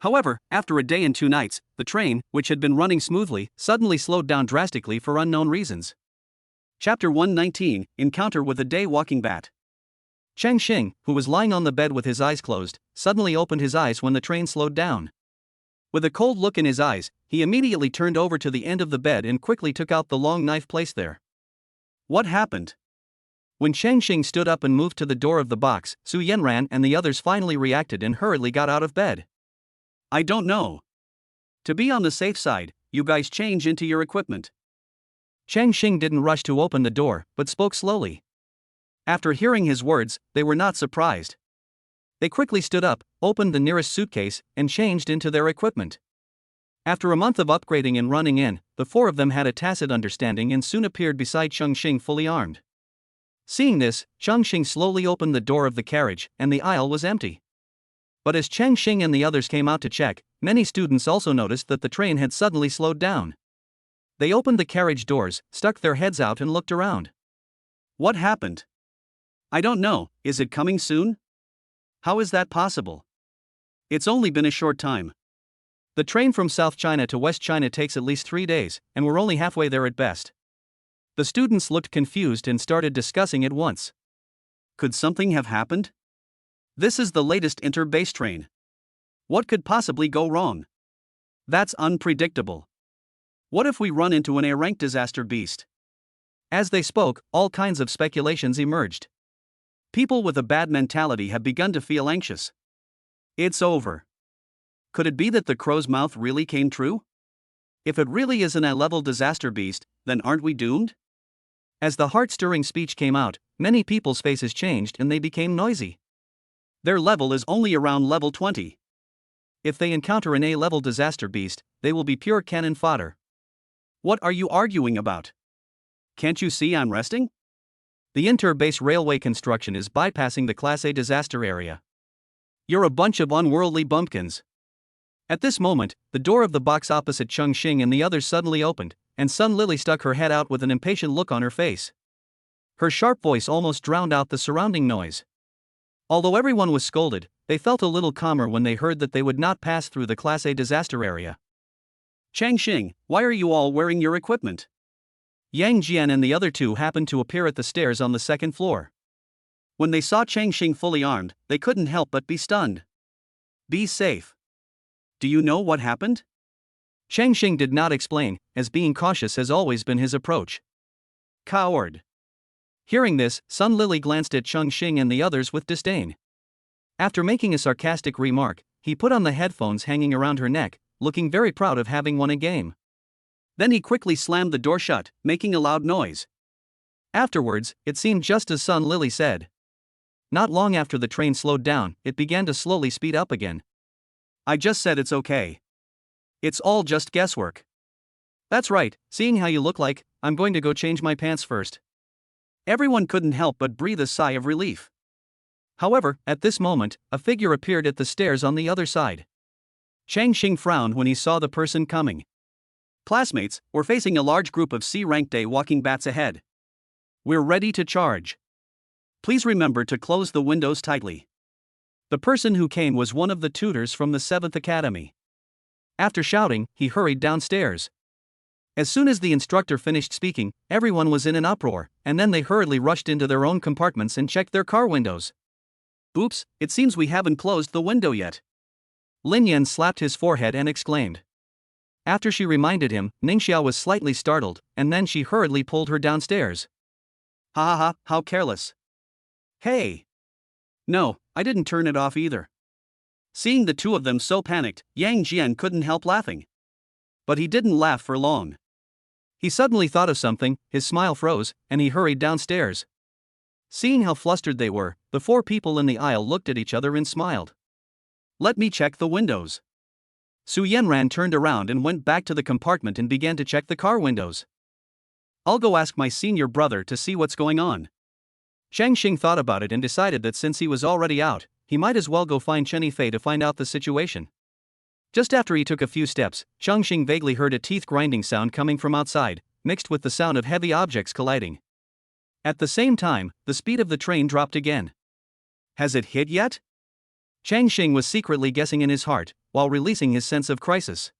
However, after a day and 2 nights, the train, which had been running smoothly, suddenly slowed down drastically for unknown reasons. Chapter 119, Encounter with a Day-Walking Bat. Changqing, who was lying on the bed with his eyes closed, suddenly opened his eyes when the train slowed down. With a cold look in his eyes, he immediately turned over to the end of the bed and quickly took out the long knife placed there. What happened? When Changqing stood up and moved to the door of the box, Su Yanran and the others finally reacted and hurriedly got out of bed. I don't know. To be on the safe side, you guys change into your equipment. Changqing didn't rush to open the door, but spoke slowly. After hearing his words, they were not surprised. They quickly stood up, opened the nearest suitcase, and changed into their equipment. After a month of upgrading and running in, the 4 of them had a tacit understanding and soon appeared beside Chongqing fully armed. Seeing this, Chongqing slowly opened the door of the carriage, and the aisle was empty. But as Changqing and the others came out to check, many students also noticed that the train had suddenly slowed down. They opened the carriage doors, stuck their heads out and looked around. What happened? I don't know, is it coming soon? How is that possible? It's only been a short time. The train from South China to West China takes at least 3 days, and we're only halfway there at best. The students looked confused and started discussing at once. Could something have happened? This is the latest inter-base train. What could possibly go wrong? That's unpredictable. What if we run into an A-rank disaster beast? As they spoke, all kinds of speculations emerged. People with a bad mentality have begun to feel anxious. It's over. Could it be that the crow's mouth really came true? If it really is an A-level disaster beast, then aren't we doomed? As the heart-stirring speech came out, many people's faces changed and they became noisy. Their level is only around level 20. If they encounter an A-level disaster beast, they will be pure cannon fodder. What are you arguing about? Can't you see I'm resting? The inter-base railway construction is bypassing the Class A disaster area. You're a bunch of unworldly bumpkins. At this moment, the door of the box opposite Chongqing and the others suddenly opened, and Sun Lily stuck her head out with an impatient look on her face. Her sharp voice almost drowned out the surrounding noise. Although everyone was scolded, they felt a little calmer when they heard that they would not pass through the Class A disaster area. Changqing, why are you all wearing your equipment? Yang Jian and the other two happened to appear at the stairs on the second floor. When they saw Chongqing fully armed, they couldn't help but be stunned. Be safe. Do you know what happened? Chongqing did not explain, as being cautious has always been his approach. Coward. Hearing this, Sun Lily glanced at Chongqing and the others with disdain. After making a sarcastic remark, he put on the headphones hanging around her neck, looking very proud of having won a game. Then he quickly slammed the door shut, making a loud noise. Afterwards, it seemed just as Sun Lily said. Not long after the train slowed down, it began to slowly speed up again. I just said it's okay. It's all just guesswork. That's right, seeing how you look like, I'm going to go change my pants first. Everyone couldn't help but breathe a sigh of relief. However, at this moment, a figure appeared at the stairs on the other side. Chongqing frowned when he saw the person coming. Classmates were facing a large group of C-ranked walking bats ahead. We're ready to charge. Please remember to close the windows tightly. The person who came was one of the tutors from the 7th Academy. After shouting, he hurried downstairs. As soon as the instructor finished speaking, everyone was in an uproar, and then they hurriedly rushed into their own compartments and checked their car windows. Oops, it seems we haven't closed the window yet. Lin Yan slapped his forehead and exclaimed. After she reminded him, Ningxiao was slightly startled, and then she hurriedly pulled her downstairs. Ha ha ha, how careless. Hey! No, I didn't turn it off either. Seeing the two of them so panicked, Yang Jian couldn't help laughing. But he didn't laugh for long. He suddenly thought of something, his smile froze, and he hurried downstairs. Seeing how flustered they were, the four people in the aisle looked at each other and smiled. Let me check the windows. Su Yanran turned around and went back to the compartment and began to check the car windows. I'll go ask my senior brother to see what's going on. Chongqing thought about it and decided that since he was already out, he might as well go find Chen Yifei to find out the situation. Just after he took a few steps, Chongqing vaguely heard a teeth-grinding sound coming from outside, mixed with the sound of heavy objects colliding. At the same time, the speed of the train dropped again. Has it hit yet? Chongqing was secretly guessing in his heart, while releasing his sense of crisis.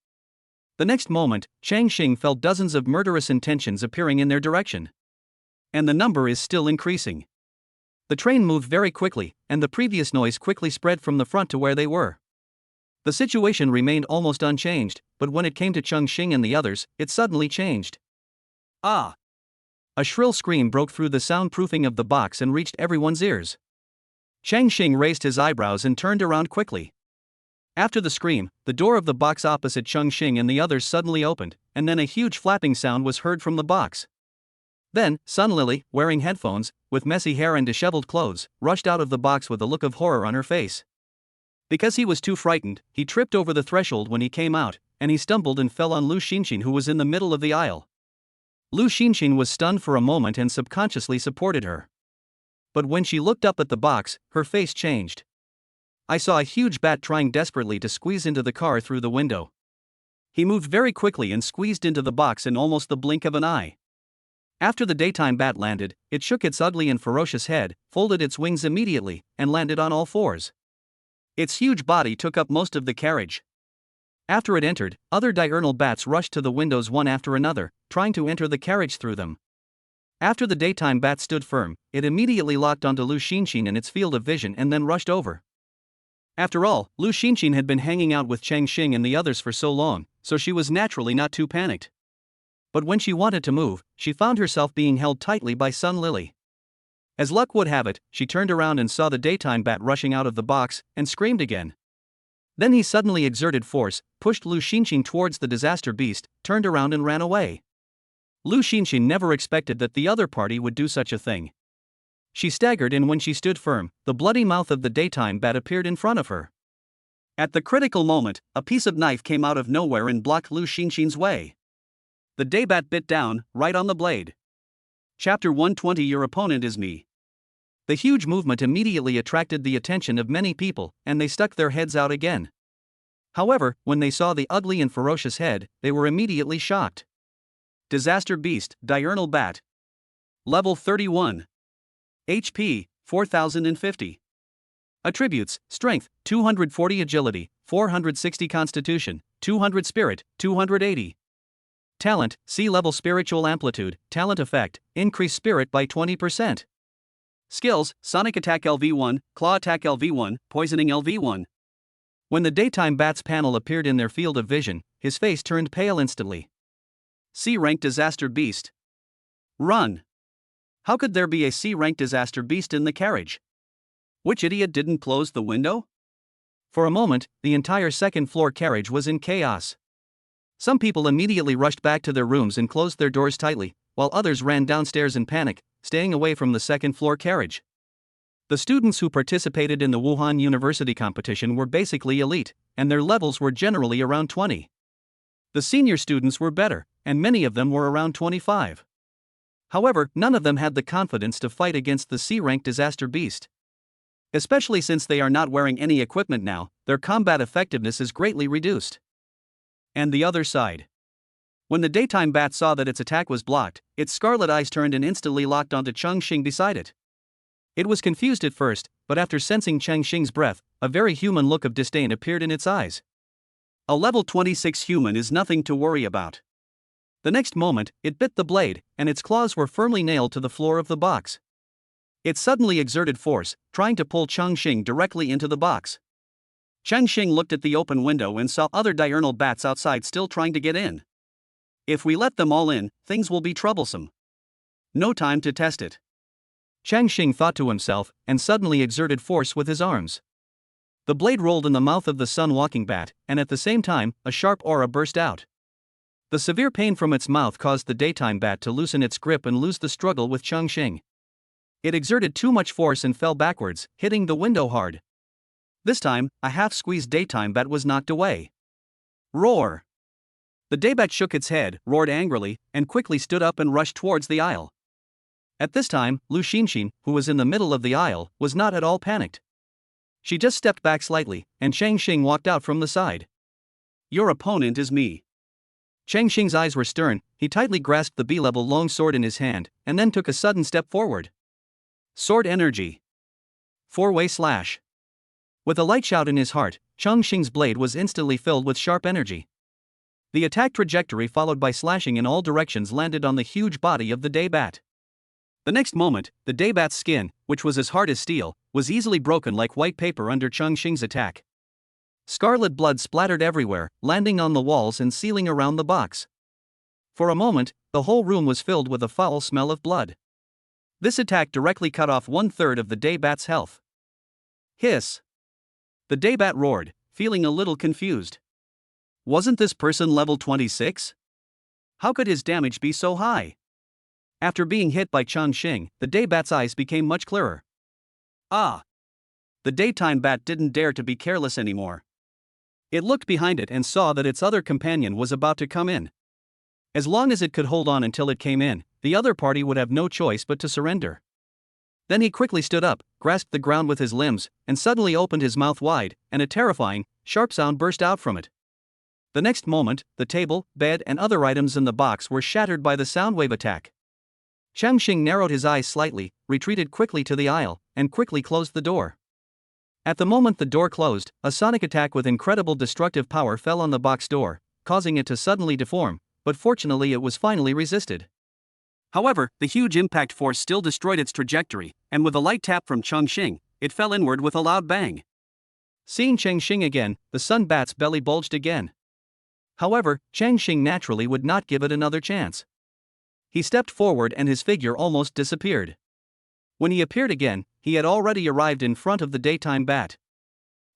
The next moment, Chongqing felt dozens of murderous intentions appearing in their direction. And the number is still increasing. The train moved very quickly, and the previous noise quickly spread from the front to where they were. The situation remained almost unchanged, but when it came to Chongqing and the others, it suddenly changed. Ah! A shrill scream broke through the soundproofing of the box and reached everyone's ears. Chongqing raised his eyebrows and turned around quickly. After the scream, the door of the box opposite Chongqing and the others suddenly opened, and then a huge flapping sound was heard from the box. Then, Sun Lily, wearing headphones, with messy hair and disheveled clothes, rushed out of the box with a look of horror on her face. Because he was too frightened, he tripped over the threshold when he came out, and he stumbled and fell on Lu Xinxin, who was in the middle of the aisle. Lu Xinxin was stunned for a moment and subconsciously supported her. But when she looked up at the box, her face changed. I saw a huge bat trying desperately to squeeze into the car through the window. He moved very quickly and squeezed into the box in almost the blink of an eye. After the daytime bat landed, it shook its ugly and ferocious head, folded its wings immediately, and landed on all fours. Its huge body took up most of the carriage. After it entered, other diurnal bats rushed to the windows one after another, trying to enter the carriage through them. After the daytime bat stood firm, it immediately locked onto Lu Xinxin in its field of vision and then rushed over. After all, Lu Xinxin had been hanging out with Chongqing and the others for so long, so she was naturally not too panicked. But when she wanted to move, she found herself being held tightly by Sun Lily. As luck would have it, she turned around and saw the daytime bat rushing out of the box, and screamed again. Then he suddenly exerted force, pushed Lu Xinxin towards the disaster beast, turned around and ran away. Lu Xinxin never expected that the other party would do such a thing. She staggered, and when she stood firm, the bloody mouth of the daytime bat appeared in front of her. At the critical moment, a piece of knife came out of nowhere and blocked Lu Xinxin's way. The daybat bit down, right on the blade. Chapter 120. Your opponent is me. The huge movement immediately attracted the attention of many people, and they stuck their heads out again. However, when they saw the ugly and ferocious head, they were immediately shocked. Disaster Beast, Diurnal Bat. Level 31. HP, 4050. Attributes: Strength, 240 Agility, 460 Constitution, 200 Spirit, 280. Talent, C-level spiritual amplitude, talent effect, increase spirit by 20%. Skills, Sonic Attack LV1, Claw Attack LV1, Poisoning LV1. When the daytime bat's panel appeared in their field of vision, his face turned pale instantly. C-rank Disaster Beast. Run! How could there be a C-rank Disaster Beast in the carriage? Which idiot didn't close the window? For a moment, the entire second-floor carriage was in chaos. Some people immediately rushed back to their rooms and closed their doors tightly, while others ran downstairs in panic, staying away from the second-floor carriage. The students who participated in the Wuhan University competition were basically elite, and their levels were generally around 20. The senior students were better, and many of them were around 25. However, none of them had the confidence to fight against the C-rank Disaster Beast. Especially since they are not wearing any equipment now, their combat effectiveness is greatly reduced. And the other side. When the daytime bat saw that its attack was blocked, its scarlet eyes turned and instantly locked onto Chongqing beside it. It was confused at first, but after sensing Chongqing's breath, a very human look of disdain appeared in its eyes. A level 26 human is nothing to worry about. The next moment, it bit the blade, and its claws were firmly nailed to the floor of the box. It suddenly exerted force, trying to pull Chongqing directly into the box. Chongqing looked at the open window and saw other diurnal bats outside still trying to get in. If we let them all in, things will be troublesome. No time to test it. Chongqing thought to himself, and suddenly exerted force with his arms. The blade rolled in the mouth of the sun-walking bat, and at the same time, a sharp aura burst out. The severe pain from its mouth caused the daytime bat to loosen its grip and lose the struggle with Chongqing. It exerted too much force and fell backwards, hitting the window hard. This time, a half-squeezed daytime bat was knocked away. Roar! The daybat shook its head, roared angrily, and quickly stood up and rushed towards the aisle. At this time, Lu Xinxin, who was in the middle of the aisle, was not at all panicked. She just stepped back slightly, and Chongqing walked out from the side. Your opponent is me. Chongqing's eyes were stern. He tightly grasped the B-level long sword in his hand, and then took a sudden step forward. Sword energy. Four-way slash. With a light shout in his heart, Chongqing's blade was instantly filled with sharp energy. The attack trajectory followed by slashing in all directions landed on the huge body of the daybat. The next moment, the daybat's skin, which was as hard as steel, was easily broken like white paper under Chongqing's attack. Scarlet blood splattered everywhere, landing on the walls and sealing around the box. For a moment, the whole room was filled with a foul smell of blood. This attack directly cut off 1/3 of the daybat's health. Hiss! The daybat roared, feeling a little confused. Wasn't this person level 26? How could his damage be so high? After being hit by Chongqing, the daybat's eyes became much clearer. Ah! The daytime bat didn't dare to be careless anymore. It looked behind it and saw that its other companion was about to come in. As long as it could hold on until it came in, the other party would have no choice but to surrender. Then he quickly stood up, grasped the ground with his limbs, and suddenly opened his mouth wide, and a terrifying, sharp sound burst out from it. The next moment, the table, bed, and other items in the box were shattered by the soundwave attack. Chongqing narrowed his eyes slightly, retreated quickly to the aisle, and quickly closed the door. At the moment the door closed, a sonic attack with incredible destructive power fell on the box door, causing it to suddenly deform, but fortunately it was finally resisted. However, the huge impact force still destroyed its trajectory, and with a light tap from Chongqing, it fell inward with a loud bang. Seeing Chongqing again, the sun bat's belly bulged again. However, Chongqing naturally would not give it another chance. He stepped forward and his figure almost disappeared. When he appeared again, he had already arrived in front of the daytime bat.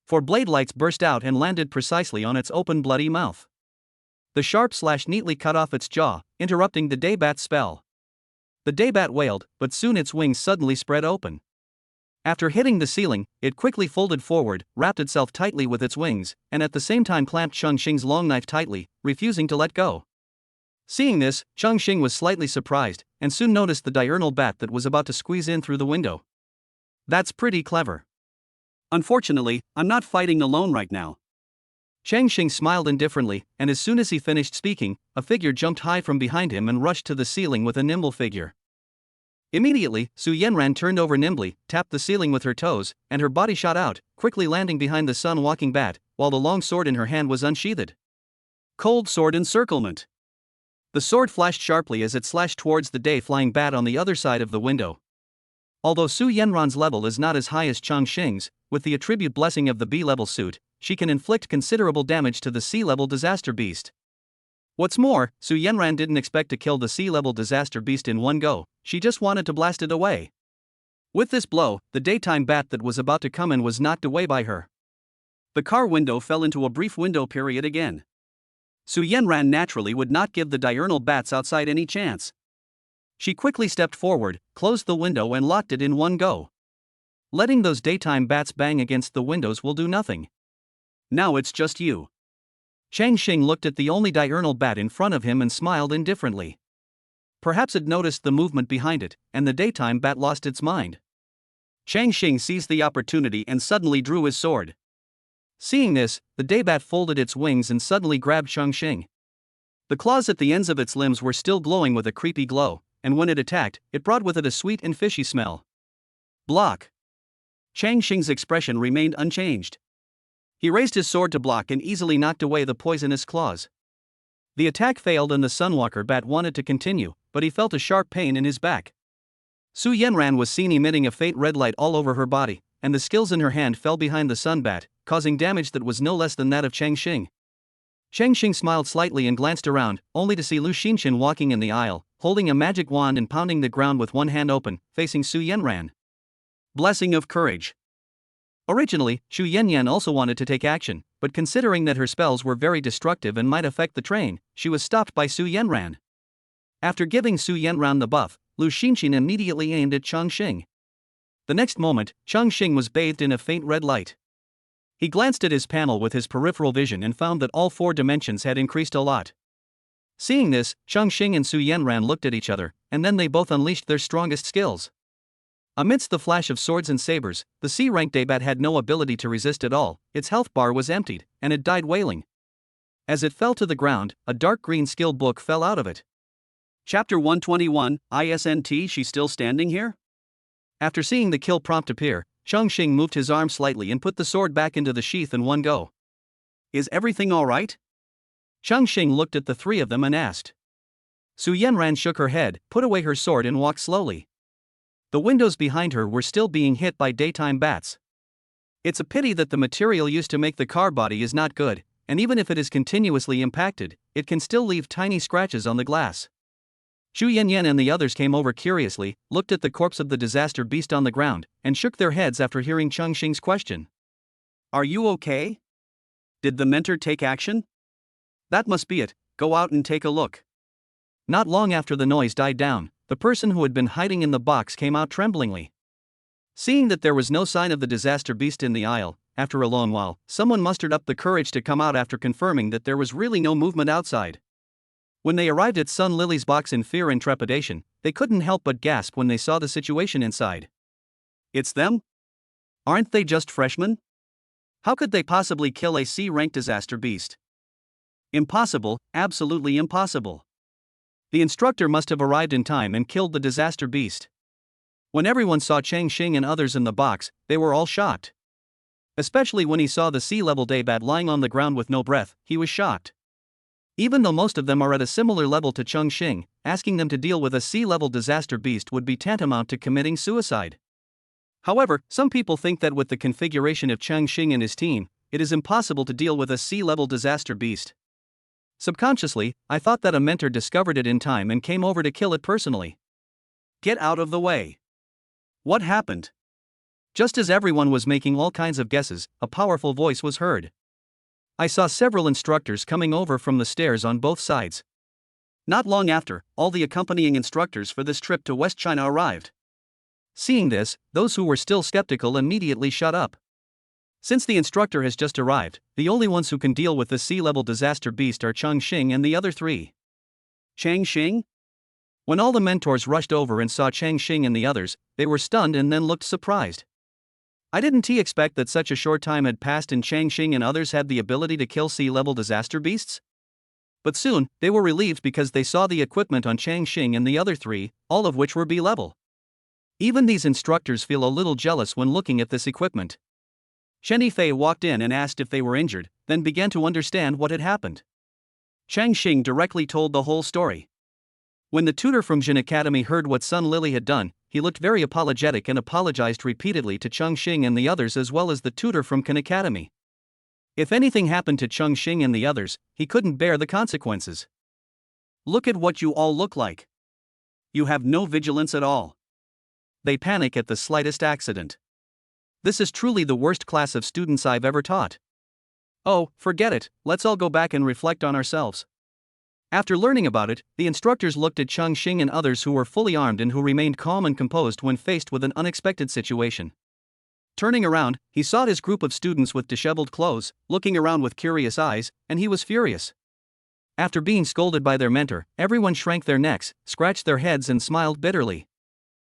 Four blade lights burst out and landed precisely on its open bloody mouth. The sharp slash neatly cut off its jaw, interrupting the daybat's spell. The daybat wailed, but soon its wings suddenly spread open. After hitting the ceiling, it quickly folded forward, wrapped itself tightly with its wings, and at the same time clamped Chongqing's long knife tightly, refusing to let go. Seeing this, Chongqing was slightly surprised, and soon noticed the diurnal bat that was about to squeeze in through the window. That's pretty clever. Unfortunately, I'm not fighting alone right now. Chongqing smiled indifferently, and as soon as he finished speaking, a figure jumped high from behind him and rushed to the ceiling with a nimble figure. Immediately, Su Yanran turned over nimbly, tapped the ceiling with her toes, and her body shot out, quickly landing behind the sun-walking bat, while the long sword in her hand was unsheathed. Cold sword encirclement. The sword flashed sharply as it slashed towards the day flying bat on the other side of the window. Although Su Yanran's level is not as high as Chongqing's, with the attribute blessing of the B-level suit, she can inflict considerable damage to the C-level disaster beast. What's more, Su Yanran didn't expect to kill the C-level disaster beast in one go, she just wanted to blast it away. With this blow, the daytime bat that was about to come in was knocked away by her. The car window fell into a brief window period again. Su Yanran naturally would not give the diurnal bats outside any chance. She quickly stepped forward, closed the window and locked it in one go. Letting those daytime bats bang against the windows will do nothing. Now it's just you. Chongqing looked at the only diurnal bat in front of him and smiled indifferently. Perhaps it noticed the movement behind it, and the daytime bat lost its mind. Chongqing seized the opportunity and suddenly drew his sword. Seeing this, the daybat folded its wings and suddenly grabbed Chongqing. The claws at the ends of its limbs were still glowing with a creepy glow, and when it attacked, it brought with it a sweet and fishy smell. Block. Chongqing's expression remained unchanged. He raised his sword to block and easily knocked away the poisonous claws. The attack failed and the Sunwalker bat wanted to continue, but he felt a sharp pain in his back. Su Yanran was seen emitting a faint red light all over her body, and the skills in her hand fell behind the Sunbat, causing damage that was no less than that of Chongqing. Chongqing smiled slightly and glanced around, only to see Lu Xinchen walking in the aisle, holding a magic wand and pounding the ground with one hand open, facing Su Yanran. Blessing of Courage. Originally, Xu Yanyan also wanted to take action, but considering that her spells were very destructive and might affect the train, she was stopped by Su Yanran. After giving Su Yanran the buff, Lu Xinchen immediately aimed at Chongqing. The next moment, Chongqing was bathed in a faint red light. He glanced at his panel with his peripheral vision and found that all 4 dimensions had increased a lot. Seeing this, Chongqing and Su Yanran looked at each other, and then they both unleashed their strongest skills. Amidst the flash of swords and sabers, the C-rank daybat had no ability to resist at all, its health bar was emptied, and it died wailing. As it fell to the ground, a dark green skill book fell out of it. Chapter 121, ISNT. She still standing here? After seeing the kill prompt appear, Chongqing moved his arm slightly and put the sword back into the sheath in one go. Is everything alright? Chongqing looked at the 3 of them and asked. Su Yanran shook her head, put away her sword and walked slowly. The windows behind her were still being hit by daytime bats. It's a pity that the material used to make the car body is not good, and even if it is continuously impacted, it can still leave tiny scratches on the glass. Xu Yanyan and the others came over curiously, looked at the corpse of the disaster beast on the ground, and shook their heads after hearing Chongqing's question. Are you okay? Did the mentor take action? That must be it, go out and take a look. Not long after the noise died down, the person who had been hiding in the box came out tremblingly. Seeing that there was no sign of the disaster beast in the aisle, after a long while, someone mustered up the courage to come out after confirming that there was really no movement outside. When they arrived at Sun Lily's box in fear and trepidation, they couldn't help but gasp when they saw the situation inside. It's them? Aren't they just freshmen? How could they possibly kill a C-rank disaster beast? Impossible, absolutely impossible. The instructor must have arrived in time and killed the disaster beast. When everyone saw Chongqing and others in the box, they were all shocked. Especially when he saw the C-level daybat lying on the ground with no breath, he was shocked. Even though most of them are at a similar level to Chongqing, asking them to deal with a C-level disaster beast would be tantamount to committing suicide. However, some people think that with the configuration of Chongqing and his team, it is impossible to deal with a C-level disaster beast. Subconsciously, I thought that a mentor discovered it in time and came over to kill it personally. Get out of the way. What happened? Just as everyone was making all kinds of guesses, a powerful voice was heard. I saw several instructors coming over from the stairs on both sides. Not long after, all the accompanying instructors for this trip to West China arrived. Seeing this, those who were still skeptical immediately shut up. Since the instructor has just arrived, the only ones who can deal with the C-level disaster beast are Chongqing and the other 3. Chongqing? When all the mentors rushed over and saw Chongqing and the others, they were stunned and then looked surprised. I didn't expect that such a short time had passed and Chongqing and others had the ability to kill C-level disaster beasts? But soon, they were relieved because they saw the equipment on Chongqing and the other 3, all of which were B-level. Even these instructors feel a little jealous when looking at this equipment. Shen Yifei walked in and asked if they were injured, then began to understand what had happened. Changqing directly told the whole story. When the tutor from Jin Academy heard what Sun Lily had done, he looked very apologetic and apologized repeatedly to Chongqing and the others as well as the tutor from Kan Academy. If anything happened to Chongqing and the others, he couldn't bear the consequences. Look at what you all look like. You have no vigilance at all. They panic at the slightest accident. This is truly the worst class of students I've ever taught. Oh, forget it, let's all go back and reflect on ourselves. After learning about it, the instructors looked at Chongqing and others who were fully armed and who remained calm and composed when faced with an unexpected situation. Turning around, he saw his group of students with disheveled clothes, looking around with curious eyes, and he was furious. After being scolded by their mentor, everyone shrank their necks, scratched their heads and smiled bitterly.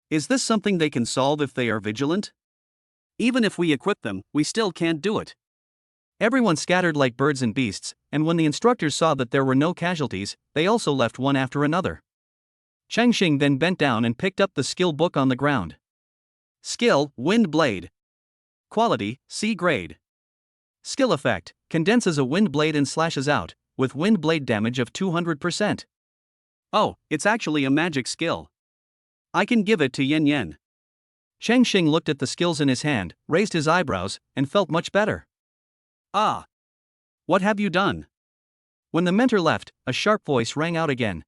Is this something they can solve if they are vigilant? Even if we equip them, we still can't do it. Everyone scattered like birds and beasts, and when the instructors saw that there were no casualties, they also left one after another. Changqing then bent down and picked up the skill book on the ground. Skill, Wind Blade. Quality, C grade. Skill effect, condenses a wind blade and slashes out, with wind blade damage of 200%. Oh, it's actually a magic skill. I can give it to Yen Yen. Changqing looked at the skills in his hand, raised his eyebrows, and felt much better. Ah! What have you done? When the mentor left, a sharp voice rang out again.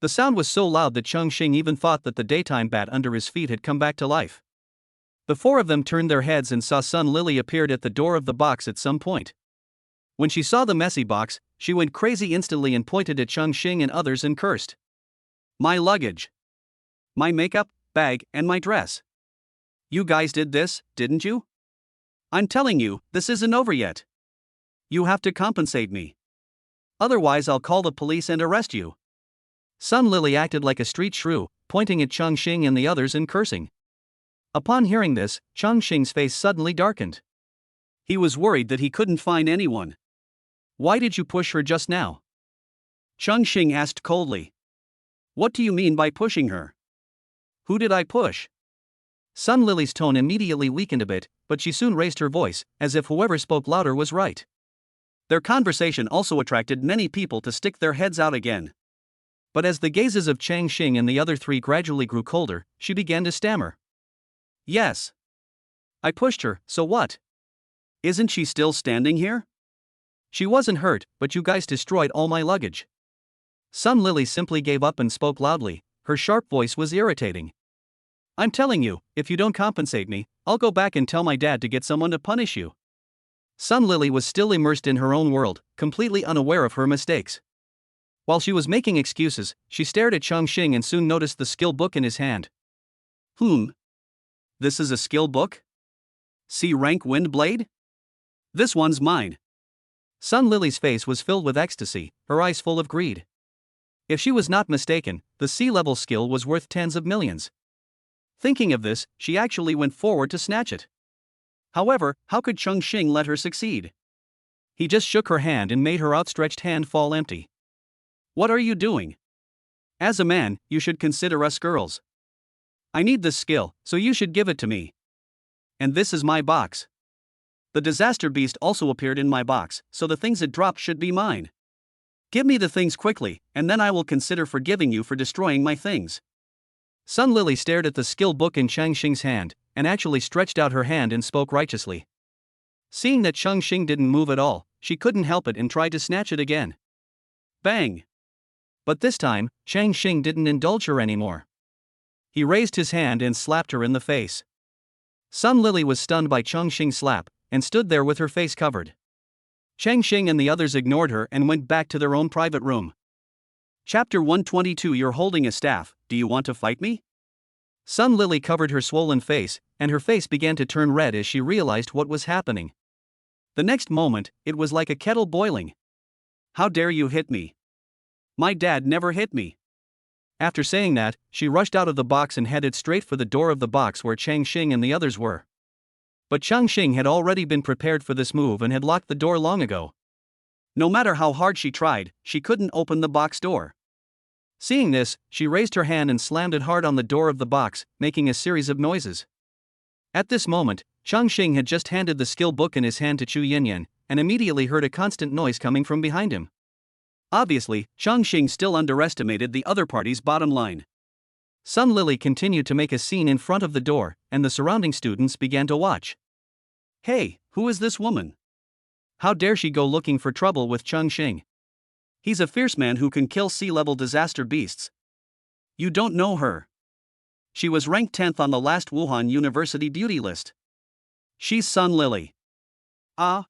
The sound was so loud that Chongqing even thought that the daytime bat under his feet had come back to life. The four of them turned their heads and saw Sun Lily appeared at the door of the box at some point. When she saw the messy box, she went crazy instantly and pointed at Chongqing and others and cursed. My luggage. My makeup, bag, and my dress. You guys did this, didn't you? I'm telling you, this isn't over yet. You have to compensate me. Otherwise I'll call the police and arrest you. Sun Lily acted like a street shrew, pointing at Chongqing and the others and cursing. Upon hearing this, Chongqing's face suddenly darkened. He was worried that he couldn't find anyone. Why did you push her just now? Chongqing asked coldly. What do you mean by pushing her? Who did I push? Sun Lily's tone immediately weakened a bit, but she soon raised her voice, as if whoever spoke louder was right. Their conversation also attracted many people to stick their heads out again. But as the gazes of Changqing and the other three gradually grew colder, she began to stammer. Yes. I pushed her, so what? Isn't she still standing here? She wasn't hurt, but you guys destroyed all my luggage. Sun Lily simply gave up and spoke loudly. Her sharp voice was irritating. I'm telling you, if you don't compensate me, I'll go back and tell my dad to get someone to punish you. Sun Lily was still immersed in her own world, completely unaware of her mistakes. While she was making excuses, she stared at Chongqing and soon noticed the skill book in his hand. This is a skill book? C rank Wind Blade? This one's mine. Sun Lily's face was filled with ecstasy, her eyes full of greed. If she was not mistaken, the C-level skill was worth tens of millions. Thinking of this, she actually went forward to snatch it. However, how could Chongqing let her succeed? He just shook her hand and made her outstretched hand fall empty. What are you doing? As a man, you should consider us girls. I need this skill, so you should give it to me. And this is my box. The disaster beast also appeared in my box, so the things it dropped should be mine. Give me the things quickly, and then I will consider forgiving you for destroying my things. Sun Lily stared at the skill book in Changqing's hand, and actually stretched out her hand and spoke righteously. Seeing that Chongqing didn't move at all, she couldn't help it and tried to snatch it again. Bang! But this time, Changqing didn't indulge her anymore. He raised his hand and slapped her in the face. Sun Lily was stunned by Chongqing's slap, and stood there with her face covered. Changqing and the others ignored her and went back to their own private room. Chapter 122. You're holding a staff, do you want to fight me? Sun Lily covered her swollen face, and her face began to turn red as she realized what was happening. The next moment, it was like a kettle boiling. How dare you hit me? My dad never hit me. After saying that, she rushed out of the box and headed straight for the door of the box where Changqing and the others were. But Chongqing had already been prepared for this move and had locked the door long ago. No matter how hard she tried, she couldn't open the box door. Seeing this, she raised her hand and slammed it hard on the door of the box, making a series of noises. At this moment, Chongqing had just handed the skill book in his hand to Chu Yinyan, and immediately heard a constant noise coming from behind him. Obviously, Chongqing still underestimated the other party's bottom line. Sun Lily continued to make a scene in front of the door, and the surrounding students began to watch. Hey, who is this woman? How dare she go looking for trouble with Chongqing? He's a fierce man who can kill sea-level disaster beasts. You don't know her. She was ranked 10th on the last Wuhan University beauty list. She's Sun Lily. Ah?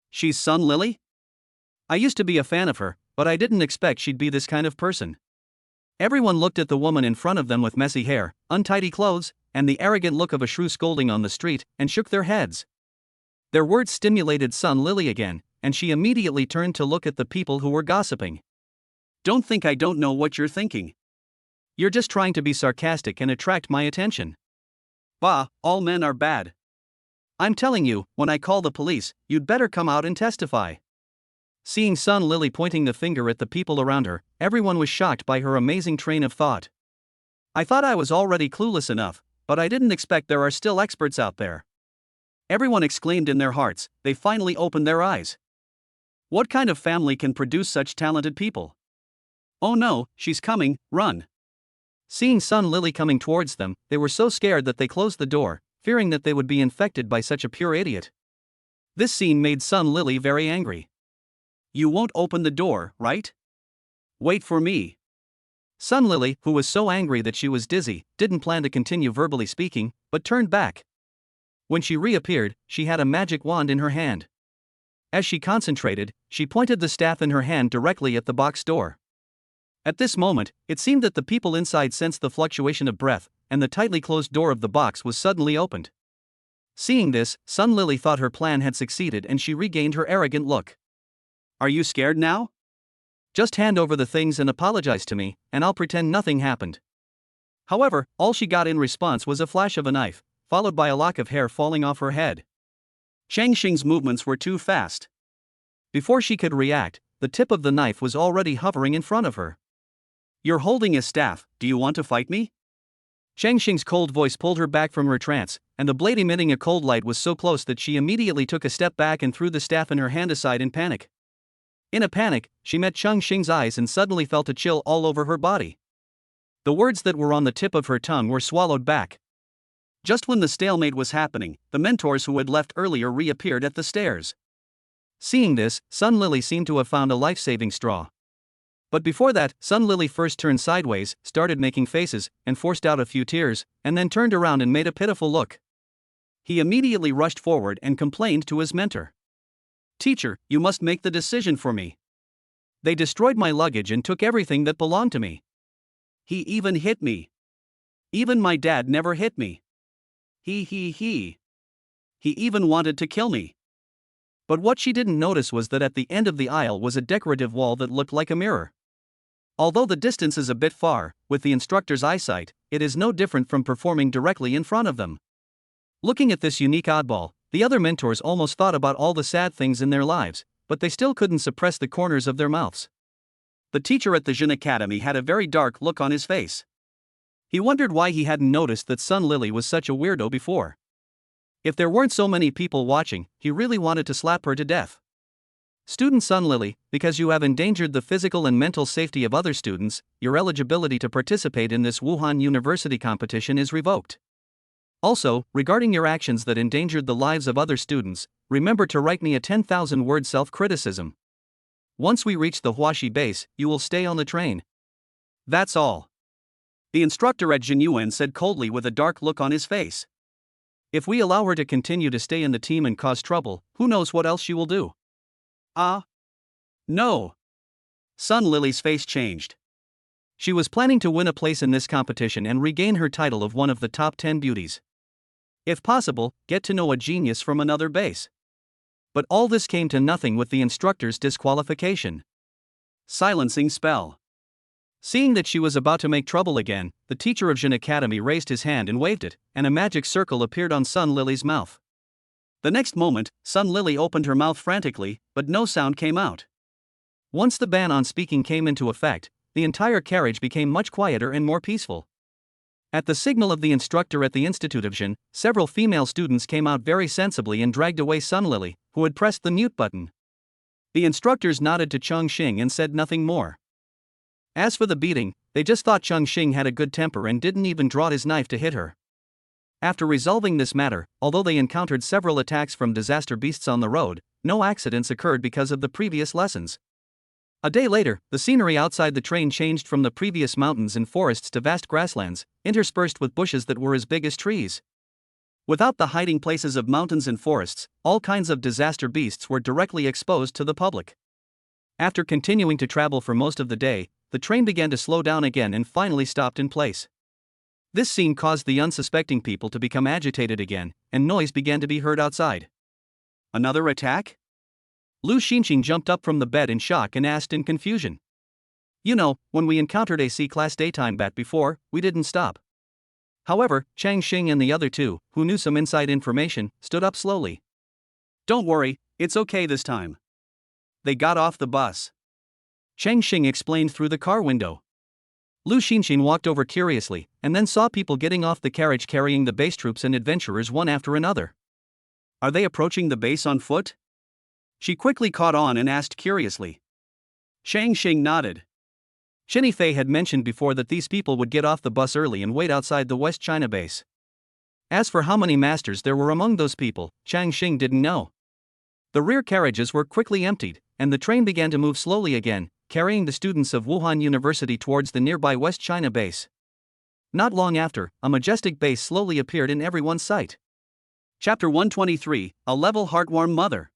She's Sun Lily? I used to be a fan of her, but I didn't expect she'd be this kind of person. Everyone looked at the woman in front of them with messy hair, untidy clothes, and the arrogant look of a shrew scolding on the street, and shook their heads. Their words stimulated Sun Lily again, and she immediately turned to look at the people who were gossiping. Don't think I don't know what you're thinking. You're just trying to be sarcastic and attract my attention. Bah, all men are bad. I'm telling you, when I call the police, you'd better come out and testify. Seeing Sun Lily pointing the finger at the people around her, everyone was shocked by her amazing train of thought. I thought I was already clueless enough, but I didn't expect there are still experts out there. Everyone exclaimed in their hearts, they finally opened their eyes. What kind of family can produce such talented people? Oh no, she's coming, run. Seeing Sun Lily coming towards them, they were so scared that they closed the door, fearing that they would be infected by such a pure idiot. This scene made Sun Lily very angry. You won't open the door, right? Wait for me. Sun Lily, who was so angry that she was dizzy, didn't plan to continue verbally speaking, but turned back. When she reappeared, she had a magic wand in her hand. As she concentrated, she pointed the staff in her hand directly at the box door. At this moment, it seemed that the people inside sensed the fluctuation of breath, and the tightly closed door of the box was suddenly opened. Seeing this, Sun Lily thought her plan had succeeded and she regained her arrogant look. Are you scared now? Just hand over the things and apologize to me, and I'll pretend nothing happened. However, all she got in response was a flash of a knife, followed by a lock of hair falling off her head. Changqing's movements were too fast. Before she could react, the tip of the knife was already hovering in front of her. You're holding a staff, do you want to fight me? Changqing's cold voice pulled her back from her trance, and the blade emitting a cold light was so close that she immediately took a step back and threw the staff in her hand aside in panic. In a panic, she met Chongqing's eyes and suddenly felt a chill all over her body. The words that were on the tip of her tongue were swallowed back. Just when the stalemate was happening, the mentors who had left earlier reappeared at the stairs. Seeing this, Sun Lily seemed to have found a life-saving straw. But before that, Sun Lily first turned sideways, started making faces, and forced out a few tears, and then turned around and made a pitiful look. He immediately rushed forward and complained to his mentor. Teacher, you must make the decision for me. They destroyed my luggage and took everything that belonged to me. He even hit me. Even my dad never hit me. He even wanted to kill me. But what she didn't notice was that at the end of the aisle was a decorative wall that looked like a mirror. Although the distance is a bit far, with the instructor's eyesight, it is no different from performing directly in front of them. Looking at this unique oddball, the other mentors almost thought about all the sad things in their lives, but they still couldn't suppress the corners of their mouths. The teacher at the Jin Academy had a very dark look on his face. He wondered why he hadn't noticed that Sun Lily was such a weirdo before. If there weren't so many people watching, he really wanted to slap her to death. Student Sun Lily, because you have endangered the physical and mental safety of other students, your eligibility to participate in this Wuhan University competition is revoked. Also, regarding your actions that endangered the lives of other students, remember to write me a 10,000-word self-criticism. Once we reach the Huaxi base, you will stay on the train. That's all. The instructor at Jinyuan said coldly with a dark look on his face. If we allow her to continue to stay in the team and cause trouble, who knows what else she will do? No. Sun Lily's face changed. She was planning to win a place in this competition and regain her title of one of the top 10 beauties. If possible, get to know a genius from another base. But all this came to nothing with the instructor's disqualification. Silencing spell. Seeing that she was about to make trouble again, the teacher of Jin Academy raised his hand and waved it, and a magic circle appeared on Sun Lily's mouth. The next moment, Sun Lily opened her mouth frantically, but no sound came out. Once the ban on speaking came into effect, the entire carriage became much quieter and more peaceful. At the signal of the instructor at the Institute of Jin, several female students came out very sensibly and dragged away Sun Lily, who had pressed the mute button. The instructors nodded to Chongqing and said nothing more. As for the beating, they just thought Chongqing had a good temper and didn't even draw his knife to hit her. After resolving this matter, although they encountered several attacks from disaster beasts on the road, no accidents occurred because of the previous lessons. A day later, the scenery outside the train changed from the previous mountains and forests to vast grasslands, interspersed with bushes that were as big as trees. Without the hiding places of mountains and forests, all kinds of disaster beasts were directly exposed to the public. After continuing to travel for most of the day, the train began to slow down again and finally stopped in place. This scene caused the unsuspecting people to become agitated again, and noise began to be heard outside. Another attack? Lu Xinxing jumped up from the bed in shock and asked in confusion. You know, when we encountered a C-class daytime bat before, we didn't stop. However, Chang Xing and the other two, who knew some inside information, stood up slowly. Don't worry, it's okay this time. They got off the bus. Chang Xing explained through the car window. Lu Xinxing walked over curiously, and then saw people getting off the carriage carrying the base troops and adventurers one after another. Are they approaching the base on foot? She quickly caught on and asked curiously. Chang Xing nodded. Shenny Fei had mentioned before that these people would get off the bus early and wait outside the West China base. As for how many masters there were among those people, Chang Xing didn't know. The rear carriages were quickly emptied, and the train began to move slowly again, carrying the students of Wuhan University towards the nearby West China base. Not long after, a majestic base slowly appeared in everyone's sight. Chapter 123, A Level Heartwarm Mother.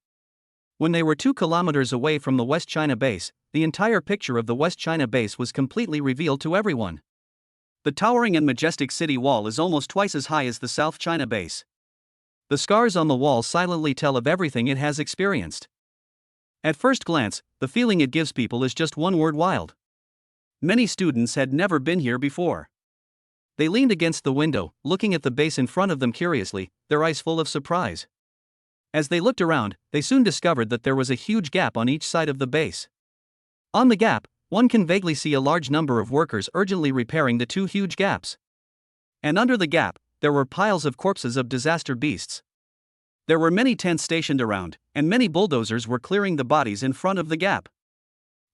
When they were 2 kilometers away from the West China base, the entire picture of the West China base was completely revealed to everyone. The towering and majestic city wall is almost twice as high as the South China base. The scars on the wall silently tell of everything it has experienced. At first glance, the feeling it gives people is just one word: wild. Many students had never been here before. They leaned against the window, looking at the base in front of them curiously, their eyes full of surprise. As they looked around, they soon discovered that there was a huge gap on each side of the base. On the gap, one can vaguely see a large number of workers urgently repairing the 2 huge gaps. And under the gap, there were piles of corpses of disaster beasts. There were many tents stationed around, and many bulldozers were clearing the bodies in front of the gap.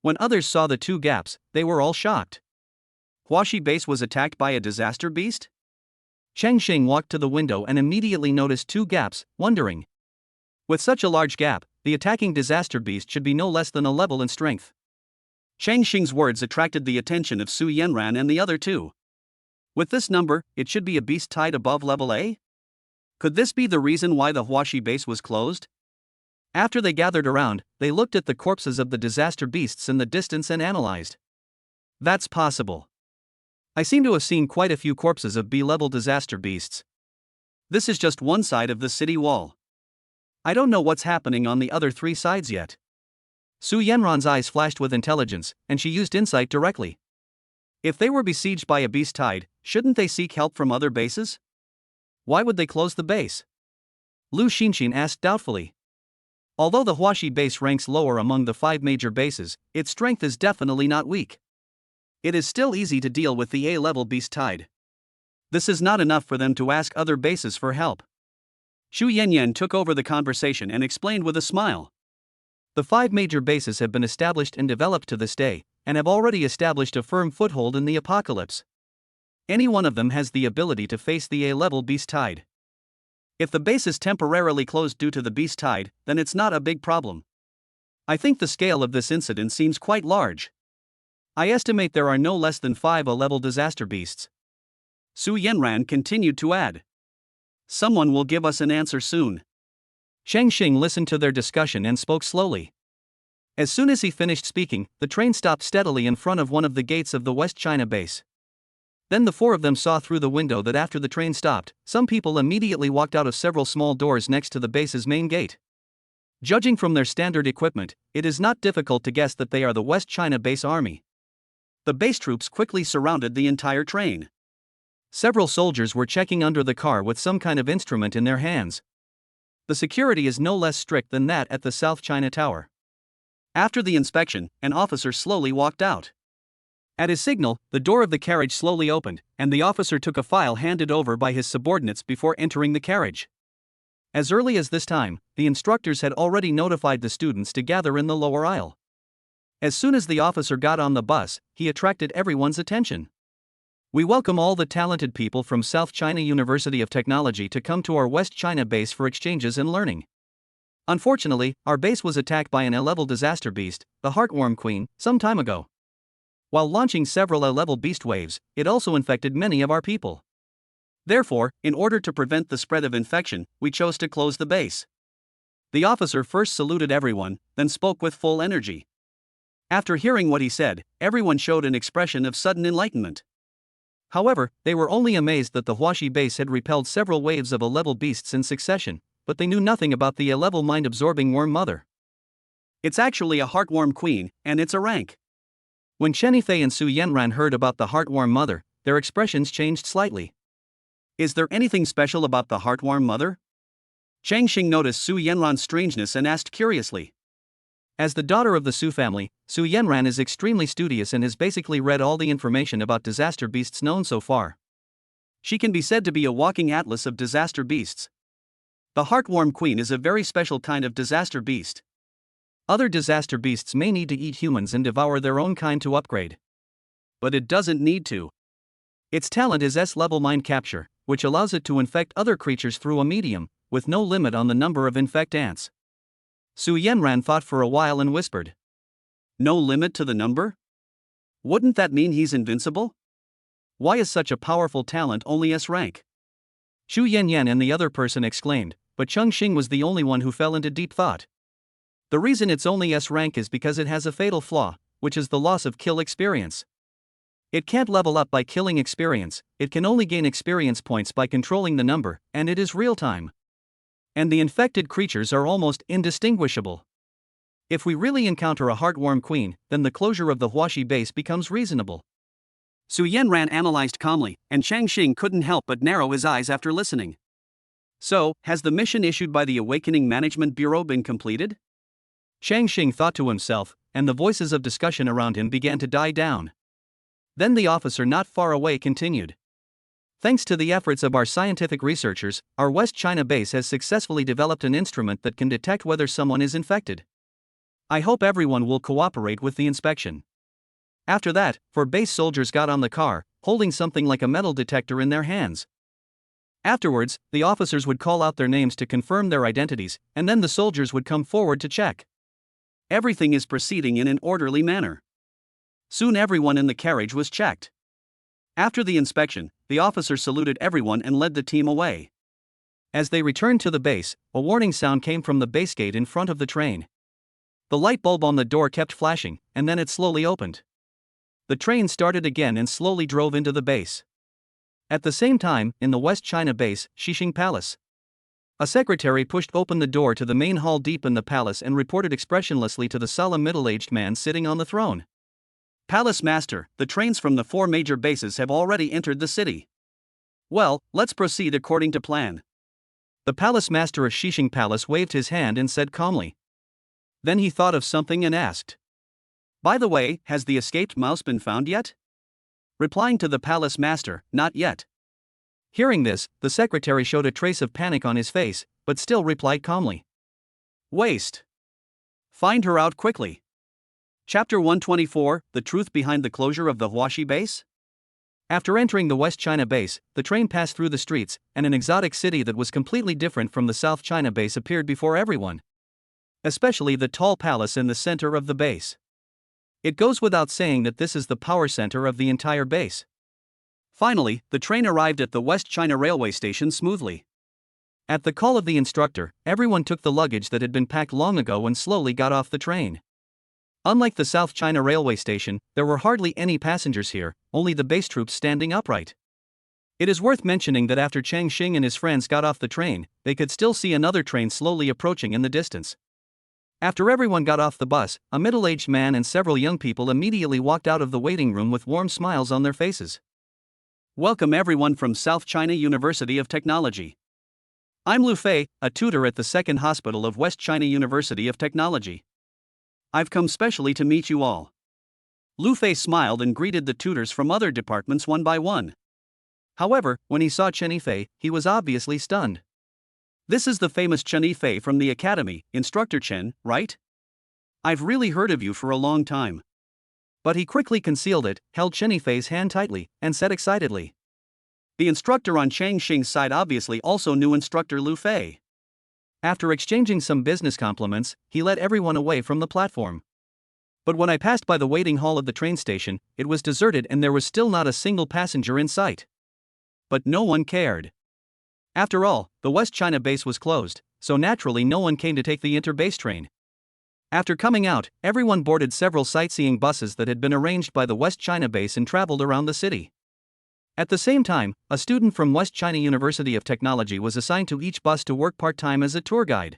When others saw the 2 gaps, they were all shocked. Huaxi base was attacked by a disaster beast? Chang Xing walked to the window and immediately noticed 2 gaps, wondering. With such a large gap, the attacking disaster beast should be no less than a level in strength. Chang Xing's words attracted the attention of Su Yanran and the other 2. With this number, it should be a beast tied above level A? Could this be the reason why the Huaxi base was closed? After they gathered around, they looked at the corpses of the disaster beasts in the distance and analyzed. That's possible. I seem to have seen quite a few corpses of B-level disaster beasts. This is just one side of the city wall. I don't know what's happening on the other 3 sides yet. Su Yanran's eyes flashed with intelligence, and she used insight directly. If they were besieged by a beast tide, shouldn't they seek help from other bases? Why would they close the base? Lu Xinxing asked doubtfully. Although the Huaxi base ranks lower among the 5 major bases, its strength is definitely not weak. It is still easy to deal with the A-level beast tide. This is not enough for them to ask other bases for help. Xu Yanyan took over the conversation and explained with a smile. The 5 major bases have been established and developed to this day, and have already established a firm foothold in the apocalypse. Any one of them has the ability to face the A-level beast tide. If the base is temporarily closed due to the beast tide, then it's not a big problem. I think the scale of this incident seems quite large. I estimate there are no less than 5 A-level disaster beasts. Su Yanran continued to add. Someone will give us an answer soon. Chang Xing listened to their discussion and spoke slowly. As soon as he finished speaking, the train stopped steadily in front of one of the gates of the West China base. Then the 4 of them saw through the window that after the train stopped, some people immediately walked out of several small doors next to the base's main gate. Judging from their standard equipment, it is not difficult to guess that they are the West China base army. The base troops quickly surrounded the entire train. Several soldiers were checking under the car with some kind of instrument in their hands. The security is no less strict than that at the South China Tower. After the inspection, an officer slowly walked out. At his signal, the door of the carriage slowly opened, and the officer took a file handed over by his subordinates before entering the carriage. As early as this time, the instructors had already notified the students to gather in the lower aisle. As soon as the officer got on the bus, he attracted everyone's attention. "We welcome all the talented people from South China University of Technology to come to our West China base for exchanges and learning. Unfortunately, our base was attacked by an A-level disaster beast, the Heartworm Queen, some time ago. While launching several A-level beast waves, it also infected many of our people. Therefore, in order to prevent the spread of infection, we chose to close the base." The officer first saluted everyone, then spoke with full energy. After hearing what he said, everyone showed an expression of sudden enlightenment. However, they were only amazed that the Huaxi base had repelled several waves of A-level beasts in succession, but they knew nothing about the A-level mind-absorbing worm mother. "It's actually a Heartworm Queen, and it's a rank." When Chen Yifei and Su Yanran heard about the Heartworm mother, their expressions changed slightly. "Is there anything special about the Heartworm mother?" Chongqing noticed Su Yanran's strangeness and asked curiously. As the daughter of the Su family, Su Yanran is extremely studious and has basically read all the information about disaster beasts known so far. She can be said to be a walking atlas of disaster beasts. The Heartworm Queen is a very special kind of disaster beast. Other disaster beasts may need to eat humans and devour their own kind to upgrade. But it doesn't need to. Its talent is S-level mind capture, which allows it to infect other creatures through a medium, with no limit on the number of infect ants. Su Yanran thought for a while and whispered. "No limit to the number? Wouldn't that mean he's invincible? Why is such a powerful talent only S rank?" Xu Yanyan and the other person exclaimed, but Chongqing was the only one who fell into deep thought. The reason it's only S rank is because it has a fatal flaw, which is the loss of kill experience. It can't level up by killing experience, it can only gain experience points by controlling the number, and it is real-time. And the infected creatures are almost indistinguishable. If we really encounter a Heartworm Queen, then the closure of the Huaxi base becomes reasonable. Su Yanran analyzed calmly, and Changqing couldn't help but narrow his eyes after listening. "So, has the mission issued by the Awakening Management Bureau been completed?" Changqing thought to himself, and the voices of discussion around him began to die down. Then the officer not far away continued. "Thanks to the efforts of our scientific researchers, our West China base has successfully developed an instrument that can detect whether someone is infected. I hope everyone will cooperate with the inspection." After that, 4 base soldiers got on the car, holding something like a metal detector in their hands. Afterwards, the officers would call out their names to confirm their identities, and then the soldiers would come forward to check. Everything is proceeding in an orderly manner. Soon everyone in the carriage was checked. After the inspection, the officer saluted everyone and led the team away. As they returned to the base, a warning sound came from the base gate in front of the train. The light bulb on the door kept flashing, and then it slowly opened. The train started again and slowly drove into the base. At the same time, in the West China base, Xixing Palace. A secretary pushed open the door to the main hall deep in the palace and reported expressionlessly to the solemn middle-aged man sitting on the throne. "Palace Master, the trains from the 4 major bases have already entered the city. Well, let's proceed according to plan." The palace master of Xixing Palace waved his hand and said calmly. Then he thought of something and asked, "By the way, has the escaped mouse been found yet?" Replying to the palace master, "Not yet." Hearing this, the secretary showed a trace of panic on his face, but still replied calmly. "Waste. Find her out quickly." Chapter 124, The Truth Behind the Closure of the Huaxi Base? After entering the West China base, the train passed through the streets, and an exotic city that was completely different from the South China base appeared before everyone. Especially the tall palace in the center of the base. It goes without saying that this is the power center of the entire base. Finally, the train arrived at the West China railway station smoothly. At the call of the instructor, everyone took the luggage that had been packed long ago and slowly got off the train. Unlike the South China railway station, there were hardly any passengers here, only the base troops standing upright. It is worth mentioning that after Changqing and his friends got off the train, they could still see another train slowly approaching in the distance. After everyone got off the bus, a middle-aged man and several young people immediately walked out of the waiting room with warm smiles on their faces. "Welcome everyone from South China University of Technology. I'm Lu Fei, a tutor at the 2nd Hospital of West China University of Technology. I've come specially to meet you all." Lu Fei smiled and greeted the tutors from other departments one by one. However, when he saw Chen Yifei, he was obviously stunned. This is the famous Chen Yifei from the academy, Instructor Chen, right? I've really heard of you for a long time. But he quickly concealed it, held Chen Yifei's hand tightly, and said excitedly. The instructor on Chongqing's side obviously also knew Instructor Lu Fei. After exchanging some business compliments, he led everyone away from the platform. But when I passed by the waiting hall of the train station, it was deserted and there was still not a single passenger in sight. But no one cared. After all, the West China base was closed, so naturally no one came to take the inter-base train. After coming out, everyone boarded several sightseeing buses that had been arranged by the West China base and traveled around the city. At the same time, a student from West China University of Technology was assigned to each bus to work part-time as a tour guide.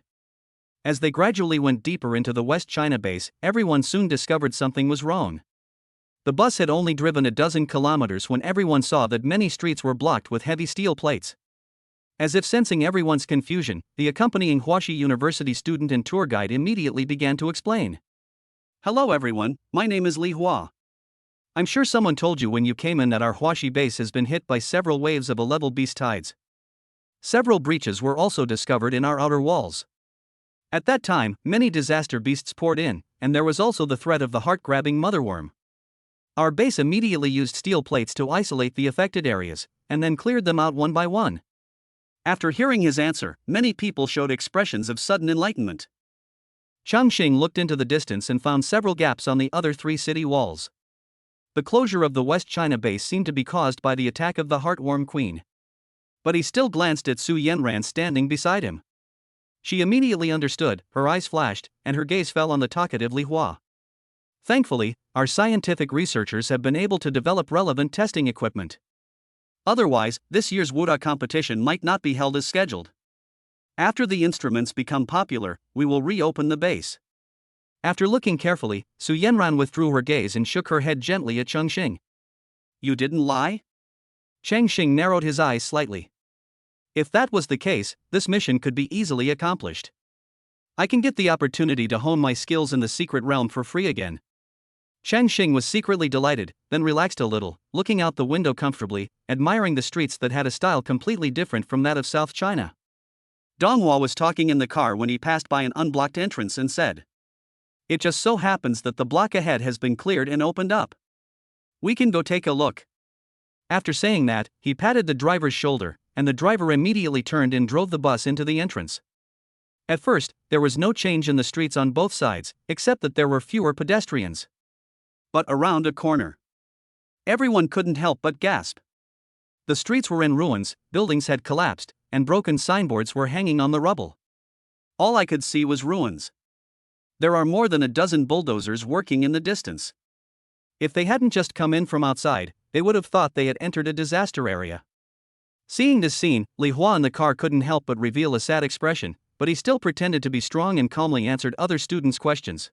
As they gradually went deeper into the West China base, everyone soon discovered something was wrong. The bus had only driven a dozen kilometers when everyone saw that many streets were blocked with heavy steel plates. As if sensing everyone's confusion, the accompanying Huaxi University student and tour guide immediately began to explain. Hello everyone, my name is Li Hua. I'm sure someone told you when you came in that our Huaxi base has been hit by several waves of 11 beast tides. Several breaches were also discovered in our outer walls. At that time, many disaster beasts poured in, and there was also the threat of the heart-grabbing motherworm. Our base immediately used steel plates to isolate the affected areas, and then cleared them out one by one. After hearing his answer, many people showed expressions of sudden enlightenment. Chongqing looked into the distance and found several gaps on the other three city walls. The closure of the West China base seemed to be caused by the attack of the Heartworm Queen. But he still glanced at Su Yanran standing beside him. She immediately understood, her eyes flashed, and her gaze fell on the talkative Li Hua. Thankfully, our scientific researchers have been able to develop relevant testing equipment. Otherwise, this year's Wuda competition might not be held as scheduled. After the instruments become popular, we will reopen the base. After looking carefully, Su Yanran withdrew her gaze and shook her head gently at Chongqing. You didn't lie? Chongqing narrowed his eyes slightly. If that was the case, this mission could be easily accomplished. I can get the opportunity to hone my skills in the secret realm for free again. Chongqing was secretly delighted, then relaxed a little, looking out the window comfortably, admiring the streets that had a style completely different from that of South China. Donghua was talking in the car when he passed by an unblocked entrance and said, "It just so happens that the block ahead has been cleared and opened up. We can go take a look." After saying that, he patted the driver's shoulder, and the driver immediately turned and drove the bus into the entrance. At first, there was no change in the streets on both sides, except that there were fewer pedestrians. But around a corner, everyone couldn't help but gasp. The streets were in ruins, buildings had collapsed, and broken signboards were hanging on the rubble. All I could see was ruins. There are more than a dozen bulldozers working in the distance. If they hadn't just come in from outside, they would have thought they had entered a disaster area. Seeing this scene, Li Hua in the car couldn't help but reveal a sad expression, but he still pretended to be strong and calmly answered other students' questions.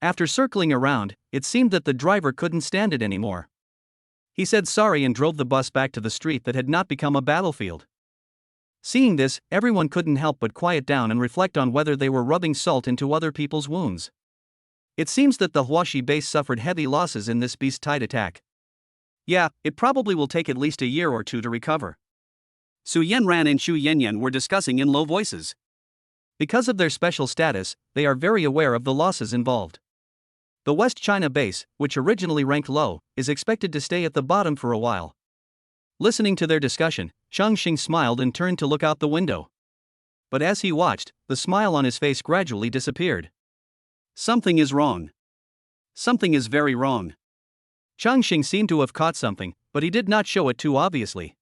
After circling around, it seemed that the driver couldn't stand it anymore. He said sorry and drove the bus back to the street that had not become a battlefield. Seeing this, everyone couldn't help but quiet down and reflect on whether they were rubbing salt into other people's wounds. It seems that the Huaxi base suffered heavy losses in this beast tide attack. Yeah, it probably will take at least a year or two to recover. Su Yanran and Xu Yanyan were discussing in low voices. Because of their special status, they are very aware of the losses involved. The West China base, which originally ranked low, is expected to stay at the bottom for a while. Listening to their discussion, Chongqing smiled and turned to look out the window. But as he watched, the smile on his face gradually disappeared. Something is wrong. Something is very wrong. Chongqing seemed to have caught something, but he did not show it too obviously.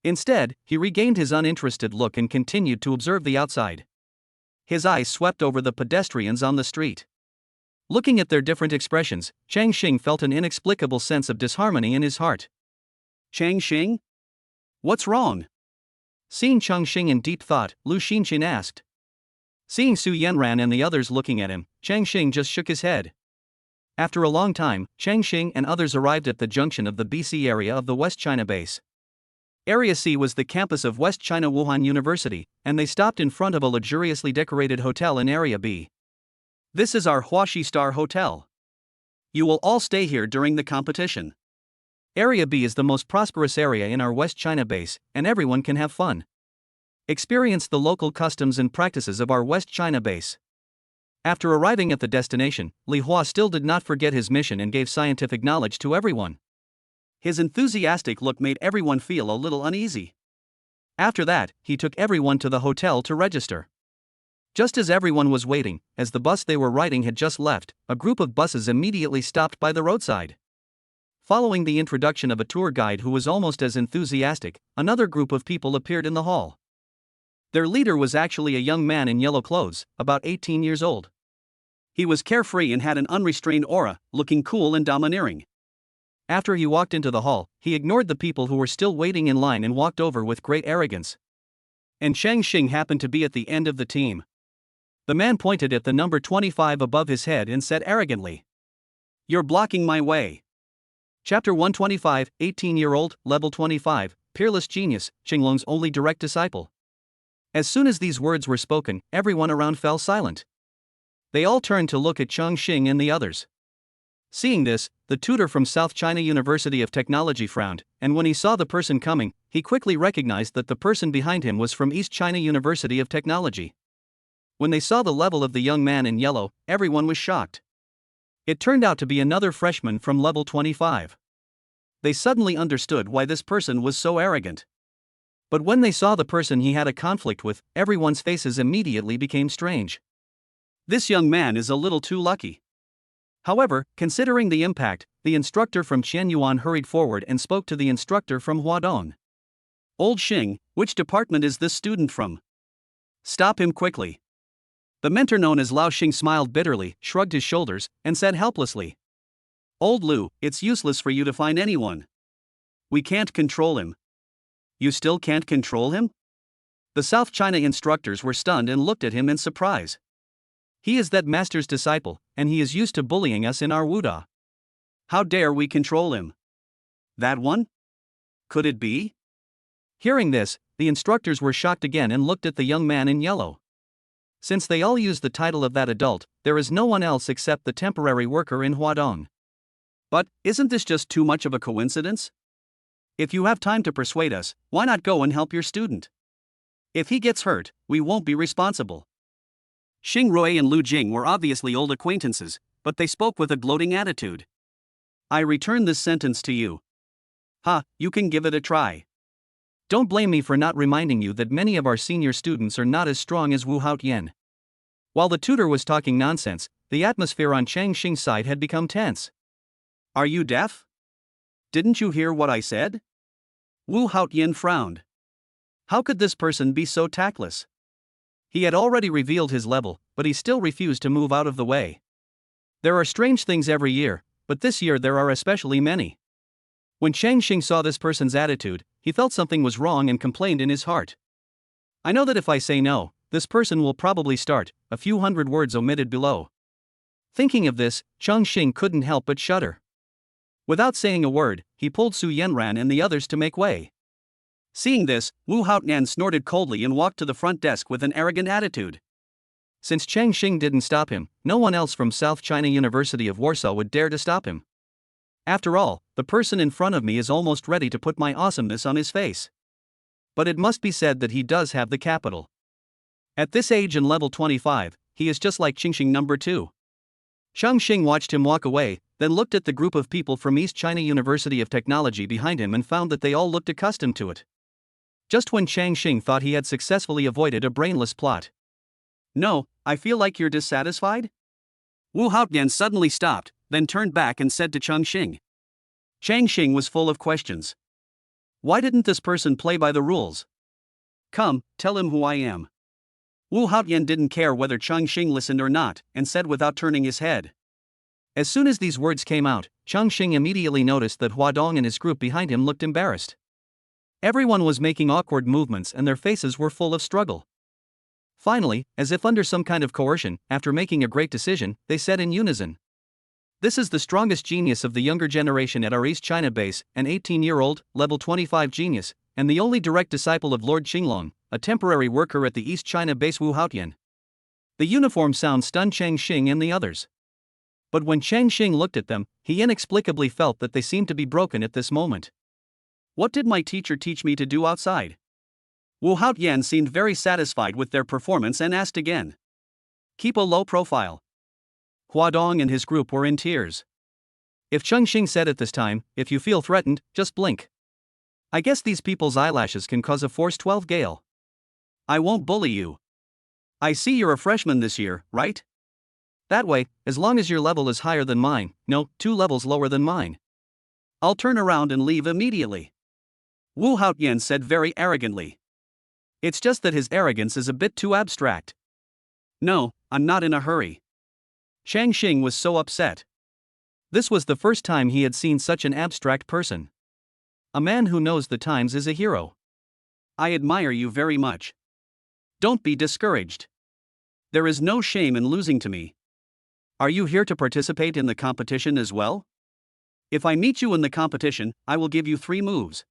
Instead, he regained his uninterested look and continued to observe the outside. His eyes swept over the pedestrians on the street. Looking at their different expressions, Chongqing felt an inexplicable sense of disharmony in his heart. Chongqing? What's wrong? Seeing Chongqing in deep thought, Lu Xinqin asked. Seeing Su Yanran and the others looking at him, Chongqing just shook his head. After a long time, Chongqing and others arrived at the junction of the BC area of the West China base. Area C was the campus of West China Wuhan University, and they stopped in front of a luxuriously decorated hotel in Area B. This is our Huaxi Star Hotel. You will all stay here during the competition. Area B is the most prosperous area in our West China base, and everyone can have fun. Experienced the local customs and practices of our West China base. After arriving at the destination, Li Hua still did not forget his mission and gave scientific knowledge to everyone. His enthusiastic look made everyone feel a little uneasy. After that, he took everyone to the hotel to register. Just as everyone was waiting, as the bus they were riding had just left, a group of buses immediately stopped by the roadside. Following the introduction of a tour guide who was almost as enthusiastic, another group of people appeared in the hall. Their leader was actually a young man in yellow clothes, about 18 years old. He was carefree and had an unrestrained aura, looking cool and domineering. After he walked into the hall, he ignored the people who were still waiting in line and walked over with great arrogance. And Chongqing happened to be at the end of the team. The man pointed at the number 25 above his head and said arrogantly, "You're blocking my way." Chapter 125, 18-year-old, level 25, peerless genius, Qinglong's only direct disciple. As soon as these words were spoken, everyone around fell silent. They all turned to look at Chongqing and the others. Seeing this, the tutor from South China University of Technology frowned, and when he saw the person coming, he quickly recognized that the person behind him was from East China University of Technology. When they saw the level of the young man in yellow, everyone was shocked. It turned out to be another freshman from level 25. They suddenly understood why this person was so arrogant. But when they saw the person he had a conflict with, everyone's faces immediately became strange. This young man is a little too lucky. However, considering the impact, the instructor from Qianyuan hurried forward and spoke to the instructor from Huadong. "Old Xing, which department is this student from? Stop him quickly." The mentor known as Lao Xing smiled bitterly, shrugged his shoulders, and said helplessly, "Old Lu, it's useless for you to find anyone. We can't control him." "You still can't control him?" The South China instructors were stunned and looked at him in surprise. "He is that master's disciple, and he is used to bullying us in our wuda. How dare we control him?" "That one? Could it be?" Hearing this, the instructors were shocked again and looked at the young man in yellow. Since they all use the title of that adult, there is no one else except the temporary worker in Huadong. But, isn't this just too much of a coincidence? If you have time to persuade us, why not go and help your student? If he gets hurt, we won't be responsible. Xing Rui and Lu Jing were obviously old acquaintances, but they spoke with a gloating attitude. "I return this sentence to you. You can give it a try. Don't blame me for not reminding you that many of our senior students are not as strong as Wu Haotian." While the tutor was talking nonsense, the atmosphere on Chongqing's side had become tense. "Are you deaf? Didn't you hear what I said?" Wu Haotian frowned. How could this person be so tactless? He had already revealed his level, but he still refused to move out of the way. There are strange things every year, but this year there are especially many. When Chongqing saw this person's attitude, he felt something was wrong and complained in his heart. "I know that if I say no, this person will probably start," a few hundred words omitted below. Thinking of this, Chongqing couldn't help but shudder. Without saying a word, he pulled Su Yanran and the others to make way. Seeing this, Wu Haotian snorted coldly and walked to the front desk with an arrogant attitude. Since Chongqing didn't stop him, no one else from South China University of Warsaw would dare to stop him. After all, the person in front of me is almost ready to put my awesomeness on his face. But it must be said that he does have the capital. At this age and level 25, he is just like Qingqing number 2. Chongqing watched him walk away, then looked at the group of people from East China University of Technology behind him and found that they all looked accustomed to it. Just when Chongqing thought he had successfully avoided a brainless plot. "No, I feel like you're dissatisfied?" Wu Haotian suddenly stopped, then turned back and said to Chongqing. Chongqing was full of questions. Why didn't this person play by the rules? "Come, tell him who I am." Wu Haotian didn't care whether Chongqing listened or not, and said without turning his head. As soon as these words came out, Chongqing immediately noticed that Huadong and his group behind him looked embarrassed. Everyone was making awkward movements and their faces were full of struggle. Finally, as if under some kind of coercion, after making a great decision, they said in unison. "This is the strongest genius of the younger generation at our East China base, an 18-year-old, level 25 genius, and the only direct disciple of Lord Qinglong, a temporary worker at the East China base Wu Haotian." The uniform sound stunned Chongqing and the others. But when Chongqing looked at them, he inexplicably felt that they seemed to be broken at this moment. What did my teacher teach me to do outside? Wu Haotian seemed very satisfied with their performance and asked again. Keep a low profile. Huadong and his group were in tears. If Chongqing said at this time, if you feel threatened, just blink. I guess these people's eyelashes can cause a force 12 gale. I won't bully you. I see you're a freshman this year, right? That way, as long as your level is higher than mine, no, 2 levels lower than mine, I'll turn around and leave immediately. Wu Haotian said very arrogantly. It's just that his arrogance is a bit too abstract. No, I'm not in a hurry. Chongqing was so upset. This was the first time he had seen such an abstract person. A man who knows the times is a hero. I admire you very much. Don't be discouraged. There is no shame in losing to me. Are you here to participate in the competition as well? If I meet you in the competition, I will give you 3 moves.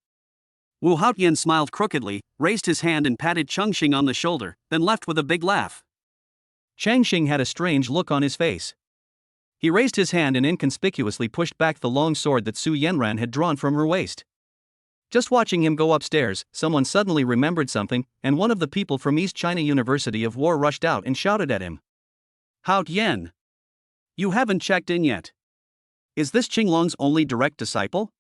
Wu Haotian smiled crookedly, raised his hand and patted Chongqing on the shoulder, then left with a big laugh. Chongqing had a strange look on his face. He raised his hand and inconspicuously pushed back the long sword that Su Yanran had drawn from her waist. Just watching him go upstairs, someone suddenly remembered something, and one of the people from East China University of War rushed out and shouted at him. Haotian! You haven't checked in yet. Is this Qinglong's only direct disciple?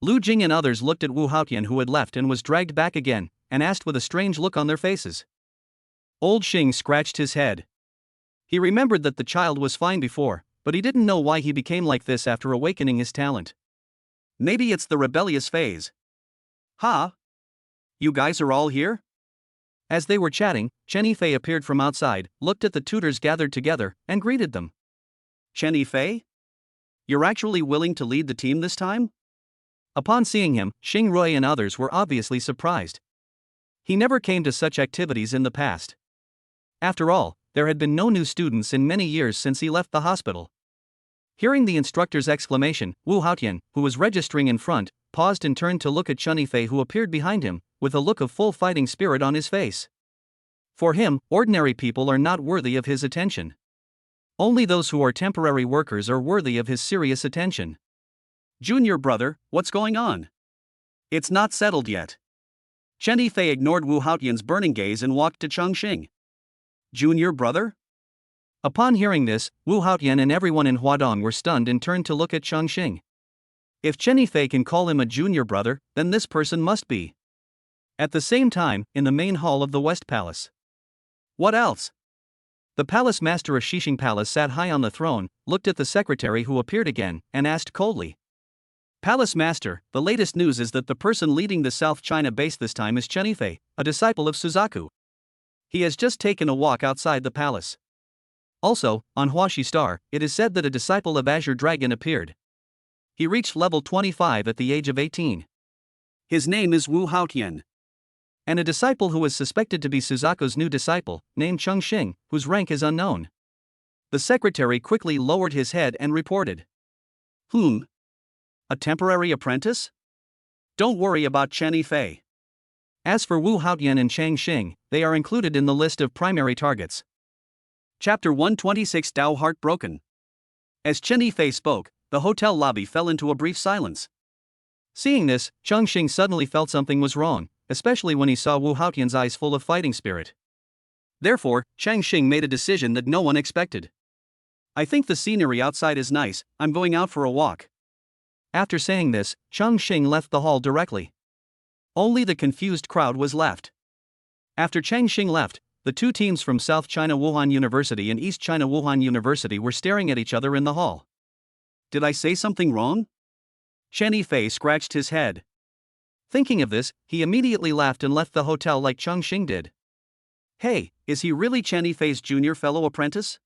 Lu Jing and others looked at Wu Haotian, who had left and was dragged back again, and asked with a strange look on their faces. Old Xing scratched his head. He remembered that the child was fine before, but he didn't know why he became like this after awakening his talent. Maybe it's the rebellious phase. Ha! You guys are all here? As they were chatting, Chen Yifei appeared from outside, looked at the tutors gathered together, and greeted them. Chen Yifei? You're actually willing to lead the team this time? Upon seeing him, Xing Rui and others were obviously surprised. He never came to such activities in the past. After all, there had been no new students in many years since he left the hospital. Hearing the instructor's exclamation, Wu Haotian, who was registering in front, paused and turned to look at Chen Yifei, who appeared behind him, with a look of full fighting spirit on his face. For him, ordinary people are not worthy of his attention. Only those who are temporary workers are worthy of his serious attention. Junior brother, what's going on? It's not settled yet. Chen Yifei ignored Wu Haotian's burning gaze and walked to Chongqing. Junior brother? Upon hearing this, Wu Haotian and everyone in Huadong were stunned and turned to look at Chongqing. If Chen Yifei can call him a junior brother, then this person must be. At the same time, in the main hall of the West Palace. What else? The palace master of Xixing Palace sat high on the throne, looked at the secretary who appeared again, and asked coldly. Palace master, the latest news is that the person leading the South China base this time is Chen Yifei, a disciple of Suzaku. He has just taken a walk outside the palace. Also, on Huaxi Star, it is said that a disciple of Azure Dragon appeared. He reached level 25 at the age of 18. His name is Wu Haotian. And a disciple who is suspected to be Suzaku's new disciple, named Chongqing, whose rank is unknown. The secretary quickly lowered his head and reported. A temporary apprentice? Don't worry about Chen Yifei. As for Wu Haotian and Chongqing, they are included in the list of primary targets. Chapter 126 Dao Heartbroken. As Chen Yifei spoke, the hotel lobby fell into a brief silence. Seeing this, Chongqing suddenly felt something was wrong, especially when he saw Wu Haotian's eyes full of fighting spirit. Therefore, Chongqing made a decision that no one expected. I think the scenery outside is nice, I'm going out for a walk. After saying this, Chongqing left the hall directly. Only the confused crowd was left. After Chongqing left, the two teams from South China Wuhan University and East China Wuhan University were staring at each other in the hall. Did I say something wrong? Chen Yifei scratched his head. Thinking of this, he immediately laughed and left the hotel like Chongqing did. Hey, is he really Chen Yifei's junior fellow apprentice?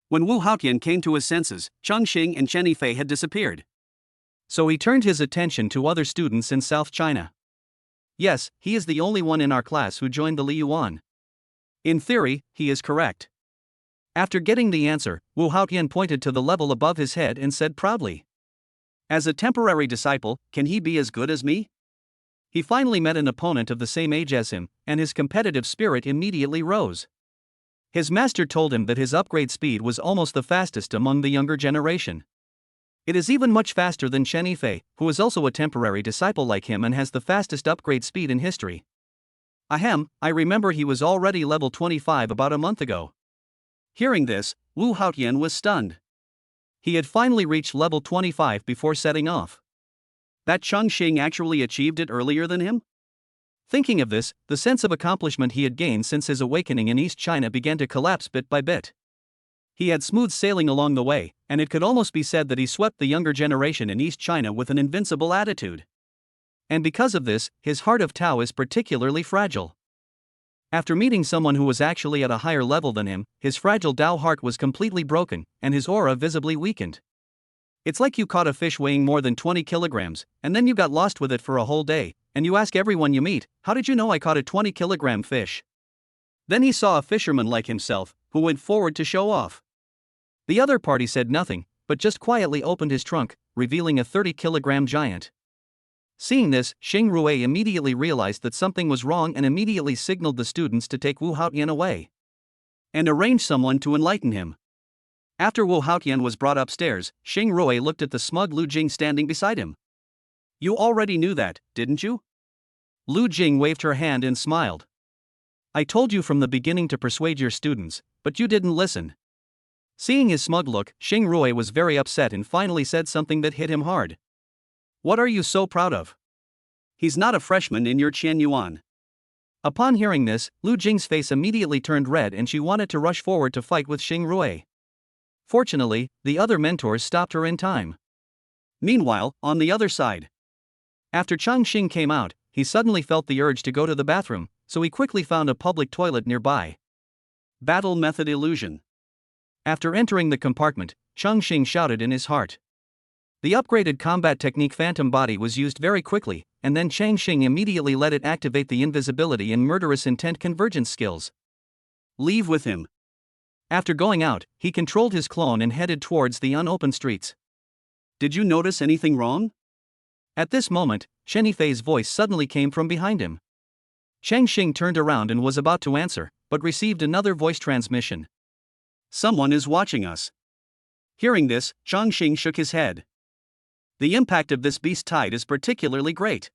When Wu Haotian came to his senses, Chongqing and Chen Yifei had disappeared. So he turned his attention to other students in South China. Yes, he is the only one in our class who joined the Liyuan. In theory, he is correct. After getting the answer, Wu Haotian pointed to the level above his head and said proudly. As a temporary disciple, can he be as good as me? He finally met an opponent of the same age as him, and his competitive spirit immediately rose. His master told him that his upgrade speed was almost the fastest among the younger generation. It is even much faster than Chen Yifei, who is also a temporary disciple like him and has the fastest upgrade speed in history. Ahem, I remember he was already level 25 about a month ago. Hearing this, Wu Haotian was stunned. He had finally reached level 25 before setting off. That Chongqing actually achieved it earlier than him? Thinking of this, the sense of accomplishment he had gained since his awakening in East China began to collapse bit by bit. He had smooth sailing along the way, and it could almost be said that he swept the younger generation in East China with an invincible attitude. And because of this, his heart of Tao is particularly fragile. After meeting someone who was actually at a higher level than him, his fragile Tao heart was completely broken, and his aura visibly weakened. It's like you caught a fish weighing more than 20 kilograms, and then you got lost with it for a whole day, and you ask everyone you meet, "How did you know I caught a 20-kilogram fish?" Then he saw a fisherman like himself, who went forward to show off. The other party said nothing, but just quietly opened his trunk, revealing a 30-kilogram giant. Seeing this, Xing Rui immediately realized that something was wrong and immediately signaled the students to take Wu Haotian away and arrange someone to enlighten him. After Wu Haotian was brought upstairs, Xing Rui looked at the smug Lu Jing standing beside him. "You already knew that, didn't you?" Lu Jing waved her hand and smiled. "I told you from the beginning to persuade your students, but you didn't listen." Seeing his smug look, Xing Rui was very upset and finally said something that hit him hard. "What are you so proud of? He's not a freshman in your Qian Yuan." Upon hearing this, Lu Jing's face immediately turned red and she wanted to rush forward to fight with Xing Rui. Fortunately, the other mentors stopped her in time. Meanwhile, on the other side, after Chongqing came out, he suddenly felt the urge to go to the bathroom, so he quickly found a public toilet nearby. Battle method illusion. After entering the compartment, Chongqing shouted in his heart. The upgraded combat technique Phantom Body was used very quickly, and then Chongqing immediately let it activate the invisibility and murderous intent convergence skills. Leave with him. After going out, he controlled his clone and headed towards the unopened streets. Did you notice anything wrong? At this moment, Chen Yifei's voice suddenly came from behind him. Chongqing turned around and was about to answer, but received another voice transmission. Someone is watching us. Hearing this, Chongqing shook his head. The impact of this beast tide is particularly great,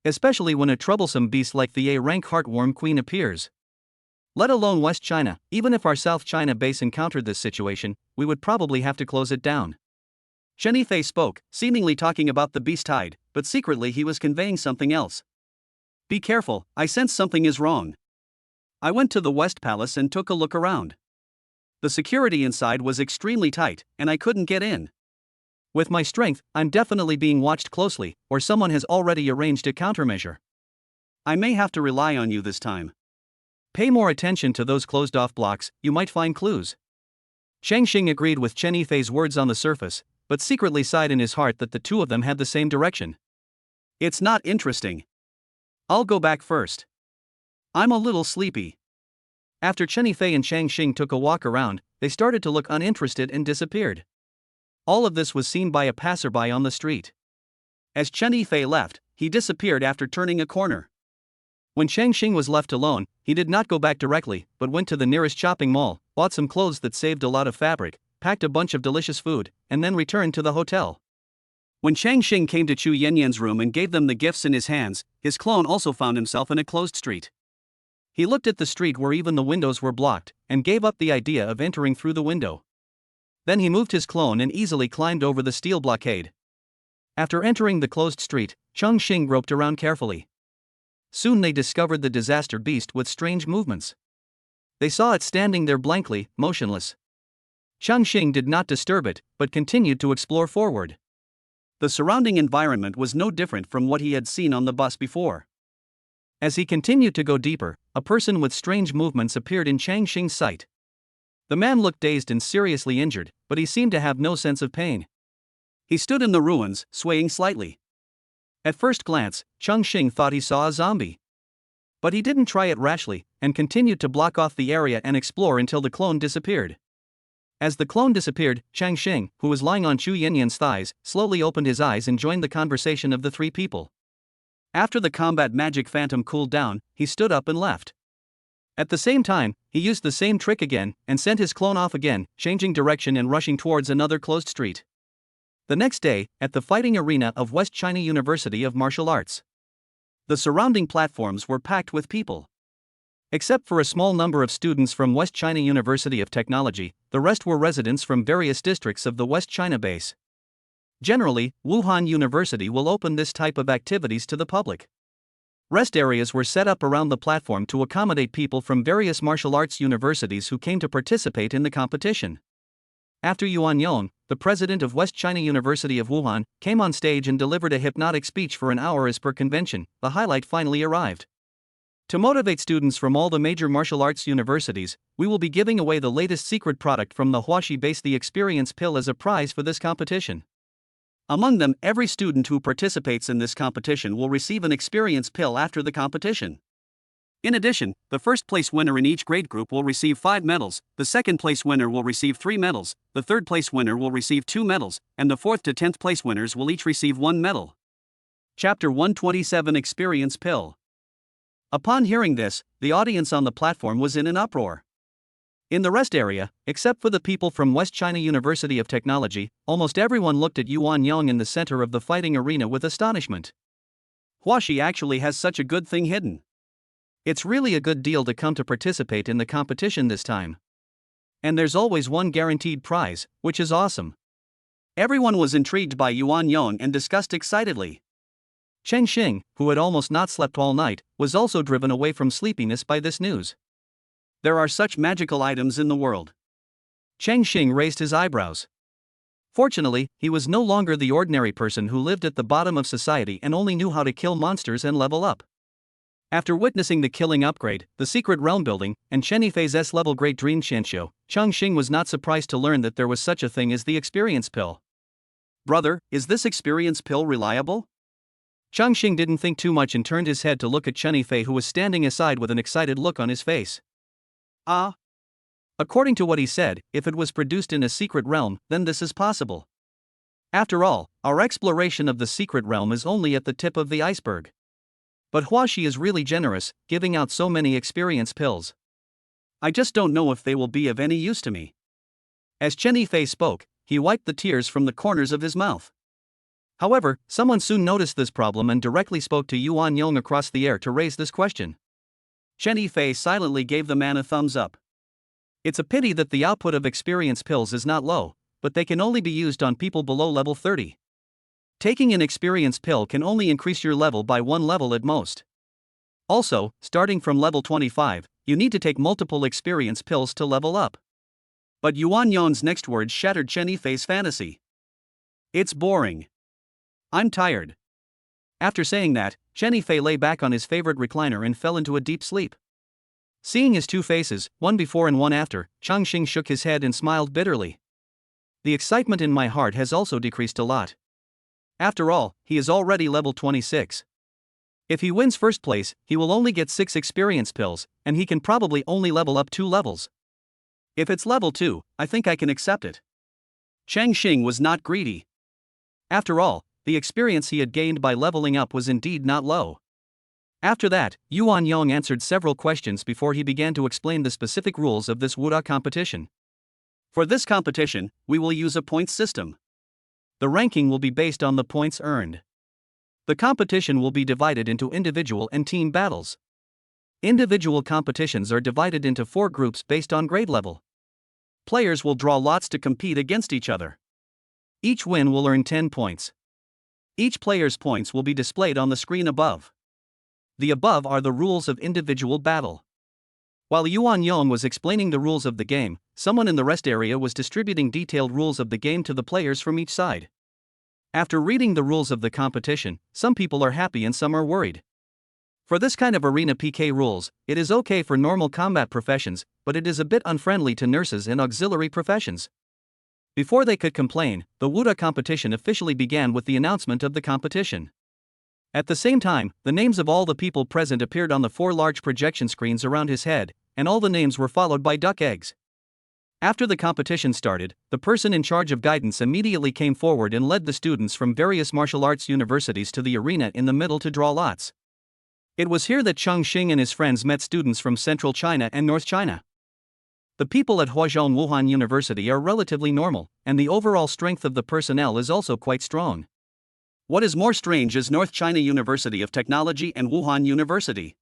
especially when a troublesome beast like the A-rank Heartworm Queen appears. Let alone West China, even if our South China base encountered this situation, we would probably have to close it down. Chen Yifei spoke, seemingly talking about the beast tide, but secretly he was conveying something else. Be careful, I sense something is wrong. I went to the West Palace and took a look around. The security inside was extremely tight, and I couldn't get in. With my strength, I'm definitely being watched closely, or someone has already arranged a countermeasure. I may have to rely on you this time. Pay more attention to those closed-off blocks, you might find clues. Chongqing agreed with Chen Yifei's words on the surface, but secretly sighed in his heart that the two of them had the same direction. It's not interesting. I'll go back first. I'm a little sleepy. After Chen Yifei and Chongqing took a walk around, they started to look uninterested and disappeared. All of this was seen by a passerby on the street. As Chen Yifei left, he disappeared after turning a corner. When Chongqing was left alone, he did not go back directly, but went to the nearest shopping mall, bought some clothes that saved a lot of fabric, packed a bunch of delicious food, and then returned to the hotel. When Chongqing came to Chu Yanyan's room and gave them the gifts in his hands, his clone also found himself in a closed street. He looked at the street where even the windows were blocked, and gave up the idea of entering through the window. Then he moved his clone and easily climbed over the steel blockade. After entering the closed street, Chongqing groped around carefully. Soon they discovered the disaster beast with strange movements. They saw it standing there blankly, motionless. Chongqing did not disturb it, but continued to explore forward. The surrounding environment was no different from what he had seen on the bus before. As he continued to go deeper, a person with strange movements appeared in Chongqing's sight. The man looked dazed and seriously injured, but he seemed to have no sense of pain. He stood in the ruins, swaying slightly. At first glance, Chongqing thought he saw a zombie. But he didn't try it rashly, and continued to block off the area and explore until the clone disappeared. As the clone disappeared, Chongqing, who was lying on Chu Yanyan's thighs, slowly opened his eyes and joined the conversation of the three people. After the combat magic phantom cooled down, he stood up and left. At the same time, he used the same trick again, and sent his clone off again, changing direction and rushing towards another closed street. The next day, at the fighting arena of West China University of Martial Arts. The surrounding platforms were packed with people. Except for a small number of students from West China University of Technology, the rest were residents from various districts of the West China base. Generally, Wuhan University will open this type of activities to the public. Rest areas were set up around the platform to accommodate people from various martial arts universities who came to participate in the competition. After Yuan Yong, the president of West China University of Wuhan, came on stage and delivered a hypnotic speech for an hour as per convention, the highlight finally arrived. To motivate students from all the major martial arts universities, we will be giving away the latest secret product from the Huaxi base, the Experience Pill, as a prize for this competition. Among them, every student who participates in this competition will receive an Experience Pill after the competition. In addition, the first place winner in each grade group will receive 5 medals, the second place winner will receive 3 medals, the third place winner will receive 2 medals, and the 4th to 10th place winners will each receive 1 medal. Chapter 127 Experience Pill. Upon hearing this, the audience on the platform was in an uproar. In the rest area, except for the people from West China University of Technology, almost everyone looked at Yuan Yong in the center of the fighting arena with astonishment. Huaxi actually has such a good thing hidden. It's really a good deal to come to participate in the competition this time. And there's always one guaranteed prize, which is awesome. Everyone was intrigued by Yuan Yong and discussed excitedly. Chongqing, who had almost not slept all night, was also driven away from sleepiness by this news. There are such magical items in the world. Chongqing raised his eyebrows. Fortunately, he was no longer the ordinary person who lived at the bottom of society and only knew how to kill monsters and level up. After witnessing the killing upgrade, the secret realm building, and Chen Yifei's S-level Great Dream Qianxiu, Chongqing was not surprised to learn that there was such a thing as the Experience Pill. Brother, is this Experience Pill reliable? Chongqing didn't think too much and turned his head to look at Chen Yifei, who was standing aside with an excited look on his face. According to what he said, if it was produced in a secret realm, then this is possible. After all, our exploration of the secret realm is only at the tip of the iceberg. But Huaxi is really generous, giving out so many experience pills. I just don't know if they will be of any use to me. As Chen Yifei spoke, he wiped the tears from the corners of his mouth. However, someone soon noticed this problem and directly spoke to Yuan Yong across the air to raise this question. Chen Yifei silently gave the man a thumbs up. It's a pity that the output of experience pills is not low, but they can only be used on people below level 30. Taking an experience pill can only increase your level by 1 level at most. Also, starting from level 25, you need to take multiple experience pills to level up. But Yuan Yong's next words shattered Chen Yifei's fantasy. It's boring. I'm tired. After saying that, Chen Yifei lay back on his favorite recliner and fell into a deep sleep. Seeing his two faces, one before and one after, Chongqing shook his head and smiled bitterly. The excitement in my heart has also decreased a lot. After all, he is already level 26. If he wins first place, he will only get 6 experience pills, and he can probably only level up 2 levels. If it's level 2, I think I can accept it. Chongqing was not greedy. After all, the experience he had gained by leveling up was indeed not low. After that, Yuan Yong answered several questions before he began to explain the specific rules of this Wuda competition. For this competition, we will use a points system. The ranking will be based on the points earned. The competition will be divided into individual and team battles. Individual competitions are divided into 4 groups based on grade level. Players will draw lots to compete against each other. Each win will earn 10 points. Each player's points will be displayed on the screen above. The above are the rules of individual battle. While Yuan Yong was explaining the rules of the game, someone in the rest area was distributing detailed rules of the game to the players from each side. After reading the rules of the competition, some people are happy and some are worried. For this kind of arena PK rules, it is okay for normal combat professions, but it is a bit unfriendly to nurses and auxiliary professions. Before they could complain, the Wuda competition officially began with the announcement of the competition. At the same time, the names of all the people present appeared on the 4 large projection screens around his head, and all the names were followed by duck eggs. After the competition started, the person in charge of guidance immediately came forward and led the students from various martial arts universities to the arena in the middle to draw lots. It was here that Chongqing and his friends met students from Central China and North China. The people at Huazhong Wuhan University are relatively normal, and the overall strength of the personnel is also quite strong. What is more strange is North China University of Technology and Wuhan University.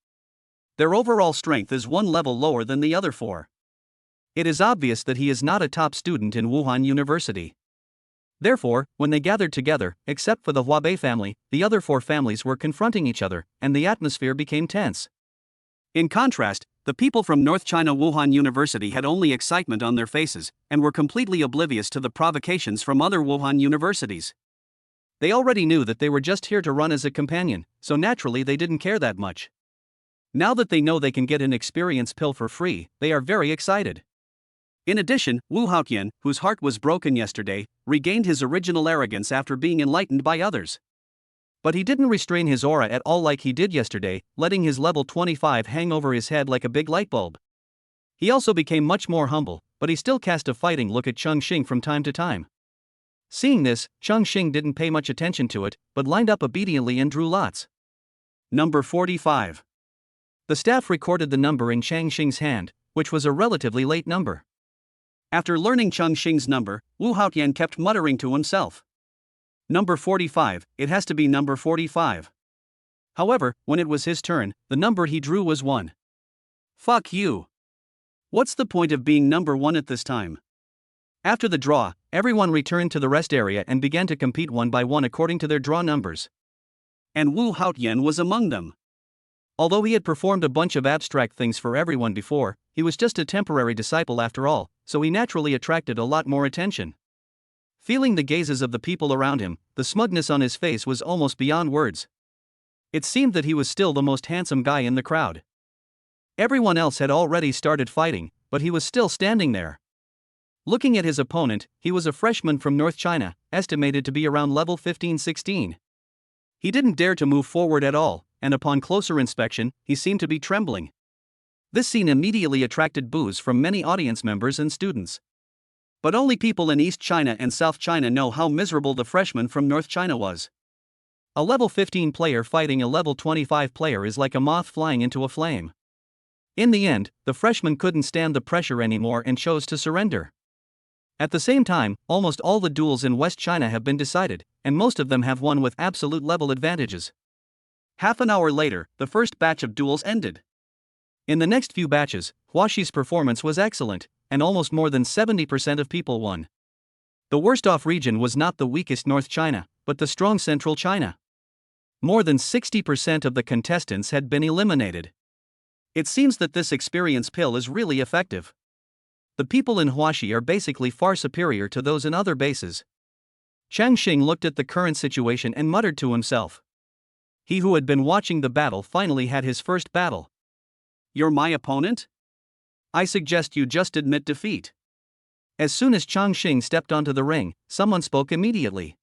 Their overall strength is one level lower than the other four. It is obvious that he is not a top student in Wuhan University. Therefore, when they gathered together, except for the Huabei family, the other four families were confronting each other, and the atmosphere became tense. In contrast, the people from North China Wuhan University had only excitement on their faces, and were completely oblivious to the provocations from other Wuhan universities. They already knew that they were just here to run as a companion, so naturally they didn't care that much. Now that they know they can get an experience pill for free, they are very excited. In addition, Wu Haotian, whose heart was broken yesterday, regained his original arrogance after being enlightened by others. But he didn't restrain his aura at all like he did yesterday, letting his level 25 hang over his head like a big light bulb. He also became much more humble, but he still cast a fighting look at Chongqing from time to time. Seeing this, Chongqing didn't pay much attention to it, but lined up obediently and drew lots. Number 45. The staff recorded the number in Chongqing's hand, which was a relatively late number. After learning Chongqing's number, Wu Haotian kept muttering to himself. Number 45, it has to be number 45. However, when it was his turn, the number he drew was 1. Fuck you. What's the point of being number 1 at this time? After the draw, everyone returned to the rest area and began to compete one by one according to their draw numbers. And Wu Haotian was among them. Although he had performed a bunch of abstract things for everyone before, he was just a temporary disciple after all, so he naturally attracted a lot more attention. Feeling the gazes of the people around him, the smugness on his face was almost beyond words. It seemed that he was still the most handsome guy in the crowd. Everyone else had already started fighting, but he was still standing there. Looking at his opponent, he was a freshman from North China, estimated to be around level 15-16. He didn't dare to move forward at all, and upon closer inspection, he seemed to be trembling. This scene immediately attracted boos from many audience members and students. But only people in East China and South China know how miserable the freshman from North China was. A level 15 player fighting a level 25 player is like a moth flying into a flame. In the end, the freshman couldn't stand the pressure anymore and chose to surrender. At the same time, almost all the duels in West China have been decided, and most of them have won with absolute level advantages. Half an hour later, the first batch of duels ended. In the next few batches, Huaxi's performance was excellent, and almost more than 70% of people won. The worst-off region was not the weakest North China, but the strong Central China. More than 60% of the contestants had been eliminated. It seems that this experience pill is really effective. The people in Huaxi are basically far superior to those in other bases. Changqing looked at the current situation and muttered to himself. He who had been watching the battle finally had his first battle. You're my opponent? I suggest you just admit defeat. As soon as Chongqing stepped onto the ring, someone spoke immediately.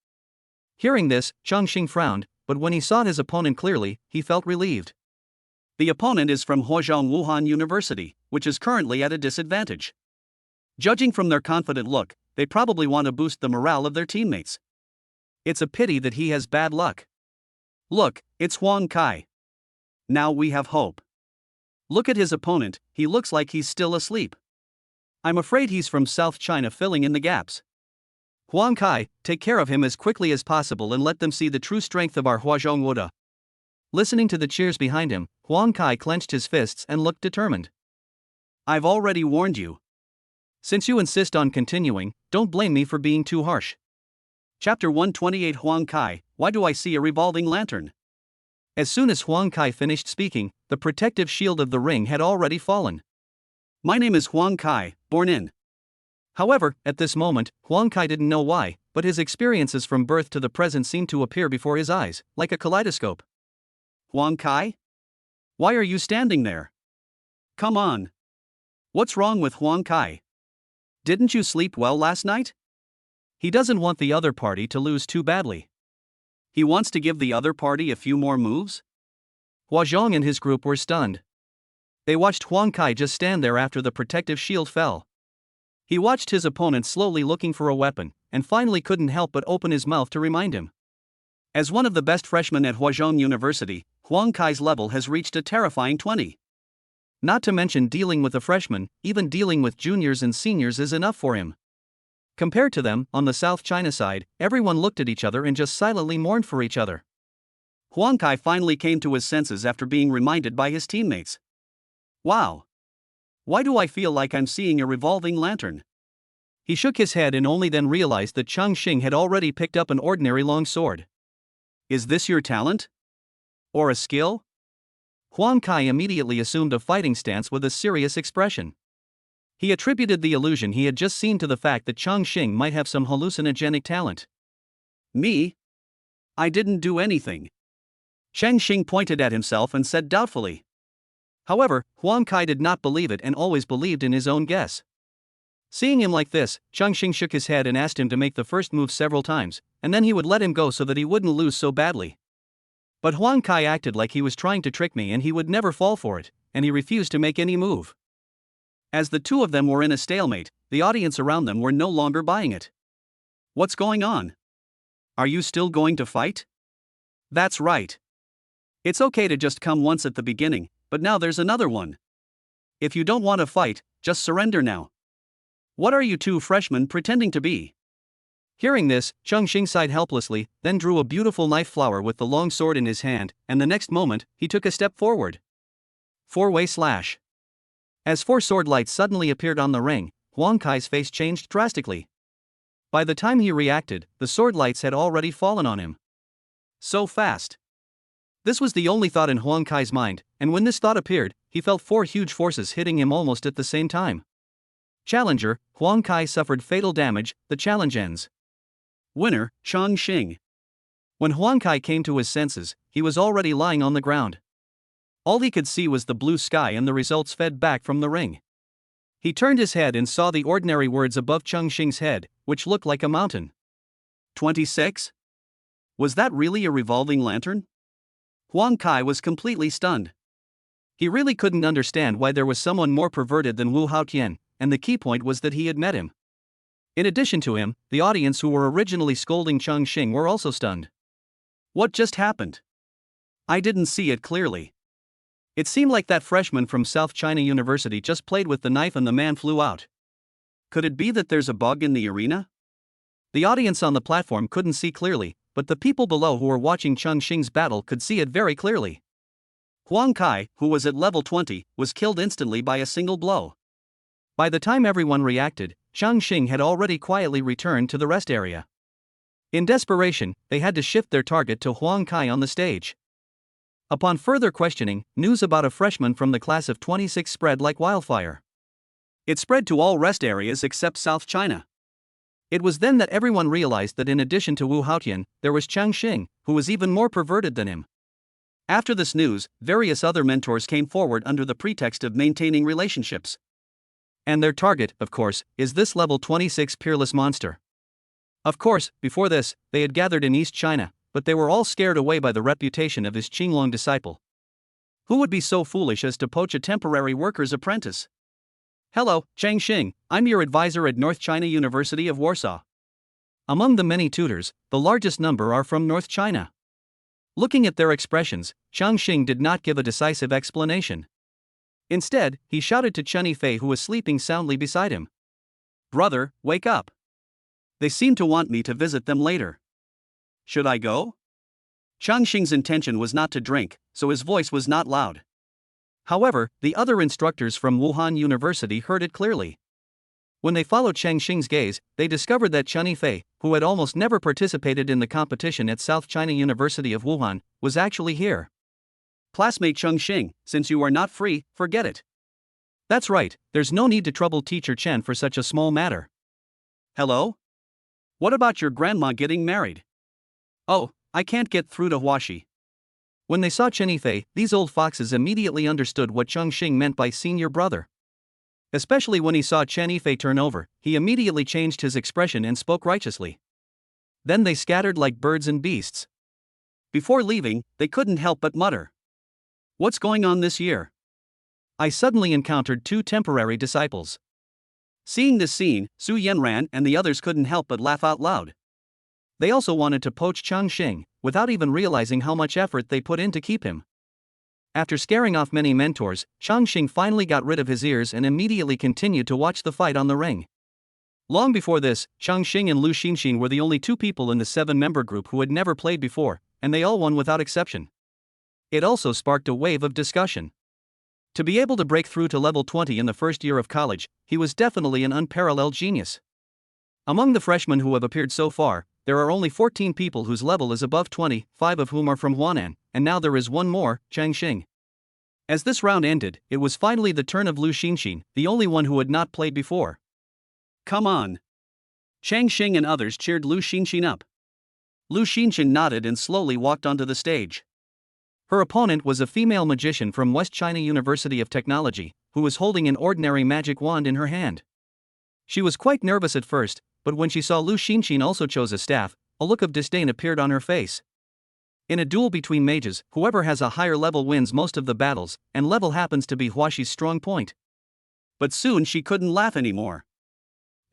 Hearing this, Chongqing frowned, but when he saw his opponent clearly, he felt relieved. The opponent is from Huazhong Wuhan University, which is currently at a disadvantage. Judging from their confident look, they probably want to boost the morale of their teammates. It's a pity that he has bad luck. Look, it's Huang Kai. Now we have hope. Look at his opponent, he looks like he's still asleep. I'm afraid he's from South China filling in the gaps. Huang Kai, take care of him as quickly as possible and let them see the true strength of our Huazhong Wuda. Listening to the cheers behind him, Huang Kai clenched his fists and looked determined. I've already warned you. Since you insist on continuing, don't blame me for being too harsh. Chapter 128 Huang Kai, why do I see a revolving lantern? As soon as Huang Kai finished speaking, the protective shield of the ring had already fallen. My name is Huang Kai, born in. However, at this moment, Huang Kai didn't know why, but his experiences from birth to the present seemed to appear before his eyes, like a kaleidoscope. Huang Kai? Why are you standing there? Come on. What's wrong with Huang Kai? Didn't you sleep well last night? He doesn't want the other party to lose too badly. He wants to give the other party a few more moves? Huazhong and his group were stunned. They watched Huang Kai just stand there after the protective shield fell. He watched his opponent slowly looking for a weapon, and finally couldn't help but open his mouth to remind him. As one of the best freshmen at Huazhong University, Huang Kai's level has reached a terrifying 20. Not to mention dealing with a freshman, even dealing with juniors and seniors is enough for him. Compared to them, on the South China side, everyone looked at each other and just silently mourned for each other. Huang Kai finally came to his senses after being reminded by his teammates. Wow! Why do I feel like I'm seeing a revolving lantern? He shook his head and only then realized that Chongqing had already picked up an ordinary long sword. Is this your talent? Or a skill? Huang Kai immediately assumed a fighting stance with a serious expression. He attributed the illusion he had just seen to the fact that Chongqing might have some hallucinogenic talent. Me? I didn't do anything. Chongqing pointed at himself and said doubtfully. However, Huang Kai did not believe it and always believed in his own guess. Seeing him like this, Chongqing shook his head and asked him to make the first move several times, and then he would let him go so that he wouldn't lose so badly. But Huang Kai acted like he was trying to trick me and he would never fall for it, and he refused to make any move. As the two of them were in a stalemate, the audience around them were no longer buying it. What's going on? Are you still going to fight? That's right. It's okay to just come once at the beginning, but now there's another one. If you don't want to fight, just surrender now. What are you two freshmen pretending to be? Hearing this, Chongqing sighed helplessly, then drew a beautiful knife flower with the long sword in his hand, and the next moment, he took a step forward. Four-way slash. As four sword lights suddenly appeared on the ring, Huang Kai's face changed drastically. By the time he reacted, the sword lights had already fallen on him. So fast. This was the only thought in Huang Kai's mind, and when this thought appeared, he felt four huge forces hitting him almost at the same time. Challenger, Huang Kai suffered fatal damage, the challenge ends. Winner, Chongqing. When Huang Kai came to his senses, he was already lying on the ground. All he could see was the blue sky and the results fed back from the ring. He turned his head and saw the ordinary words above Chongqing's head, which looked like a mountain. 26? Was that really a revolving lantern? Huang Kai was completely stunned. He really couldn't understand why there was someone more perverted than Wu Haotian, and the key point was that he had met him. In addition to him, the audience who were originally scolding Chongqing were also stunned. What just happened? I didn't see it clearly. It seemed like that freshman from South China University just played with the knife and the man flew out. Could it be that there's a bug in the arena? The audience on the platform couldn't see clearly, but the people below who were watching Chongqing's battle could see it very clearly. Huang Kai, who was at level 20, was killed instantly by a single blow. By the time everyone reacted, Chongqing had already quietly returned to the rest area. In desperation, they had to shift their target to Huang Kai on the stage. Upon further questioning, news about a freshman from the class of 26 spread like wildfire. It spread to all rest areas except South China. It was then that everyone realized that in addition to Wu Haotian, there was Chongqing, who was even more perverted than him. After this news, various other mentors came forward under the pretext of maintaining relationships. And their target, of course, is this level 26 peerless monster. Of course, before this, they had gathered in East China, but they were all scared away by the reputation of his Qinglong disciple. Who would be so foolish as to poach a temporary worker's apprentice? Hello, Chongqing, I'm your advisor at North China University of Warsaw. Among the many tutors, the largest number are from North China. Looking at their expressions, Chongqing did not give a decisive explanation. Instead, he shouted to Chen Yifei, who was sleeping soundly beside him. Brother, wake up. They seem to want me to visit them later. Should I go? Chongqing's intention was not to drink, so his voice was not loud. However, the other instructors from Wuhan University heard it clearly. When they followed Chongqing's gaze, they discovered that Chen Yifei, who had almost never participated in the competition at South China University of Wuhan, was actually here. Classmate Chongqing, since you are not free, forget it. That's right, there's no need to trouble teacher Chen for such a small matter. Hello? What about your grandma getting married? Oh, I can't get through to Huaxi. When they saw Chen Yifei, these old foxes immediately understood what Chongqing meant by senior brother. Especially when he saw Chen Yifei turn over, he immediately changed his expression and spoke righteously. Then they scattered like birds and beasts. Before leaving, they couldn't help but mutter. What's going on this year? I suddenly encountered two temporary disciples. Seeing this scene, Su Yanran and the others couldn't help but laugh out loud. They also wanted to poach Chongqing, without even realizing how much effort they put in to keep him. After scaring off many mentors, Chongqing finally got rid of his ears and immediately continued to watch the fight on the ring. Long before this, Chongqing and Lu Xinxin were the only two people in the 7-member group who had never played before, and they all won without exception. It also sparked a wave of discussion. To be able to break through to level 20 in the first year of college, he was definitely an unparalleled genius. Among the freshmen who have appeared so far, there are only 14 people whose level is above 20, 5 of whom are from Huanan, and now there is one more, Changqing. As this round ended, it was finally the turn of Lu Xinxin, the only one who had not played before. "Come on!" Changqing and others cheered Lu Xinxin up. Lu Xinxin nodded and slowly walked onto the stage. Her opponent was a female magician from West China University of Technology, who was holding an ordinary magic wand in her hand. She was quite nervous at first, but when she saw Lu Xinxin also chose a staff, a look of disdain appeared on her face. In a duel between mages, whoever has a higher level wins most of the battles, and level happens to be Huaxi's strong point. But soon she couldn't laugh anymore.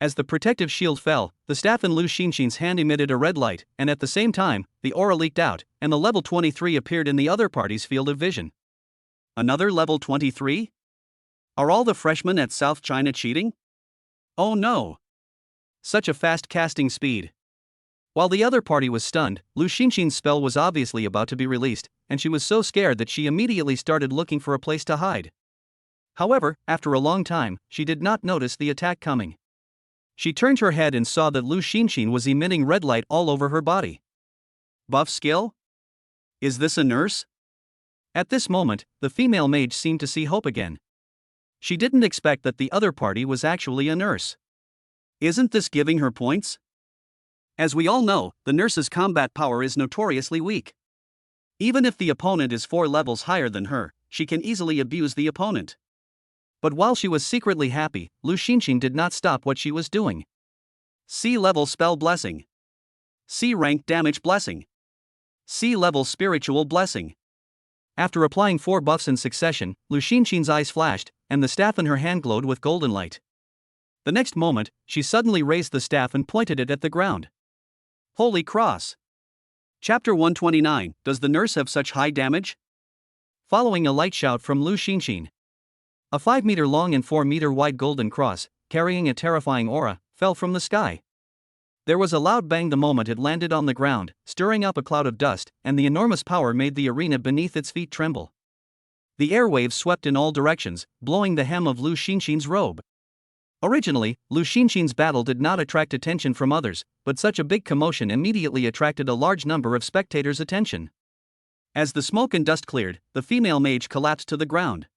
As the protective shield fell, the staff in Lu Xinxin's hand emitted a red light, and at the same time, the aura leaked out, and the level 23 appeared in the other party's field of vision. Another level 23? Are all the freshmen at South China cheating? Oh no! Such a fast casting speed. While the other party was stunned, Lu Xinxin's spell was obviously about to be released, and she was so scared that she immediately started looking for a place to hide. However, after a long time, she did not notice the attack coming. She turned her head and saw that Lu Xinxin was emitting red light all over her body. Buff skill? Is this a nurse? At this moment, the female mage seemed to see hope again. She didn't expect that the other party was actually a nurse. Isn't this giving her points? As we all know, the nurse's combat power is notoriously weak. Even if the opponent is 4 levels higher than her, she can easily abuse the opponent. But while she was secretly happy, Lu Xinxin did not stop what she was doing. C-level spell blessing. C-rank damage blessing. C-level spiritual blessing. After applying 4 buffs in succession, Lu Xinxin's eyes flashed, and the staff in her hand glowed with golden light. The next moment, she suddenly raised the staff and pointed it at the ground. Holy Cross! Chapter 129, Does the nurse have such high damage? Following a light shout from Lu Xinxin. A 5-meter long and 4-meter wide golden cross, carrying a terrifying aura, fell from the sky. There was a loud bang the moment it landed on the ground, stirring up a cloud of dust, and the enormous power made the arena beneath its feet tremble. The airwaves swept in all directions, blowing the hem of Lu Xinxin's robe. Originally, Lu Xinxin's battle did not attract attention from others, but such a big commotion immediately attracted a large number of spectators' attention. As the smoke and dust cleared, the female mage collapsed to the ground.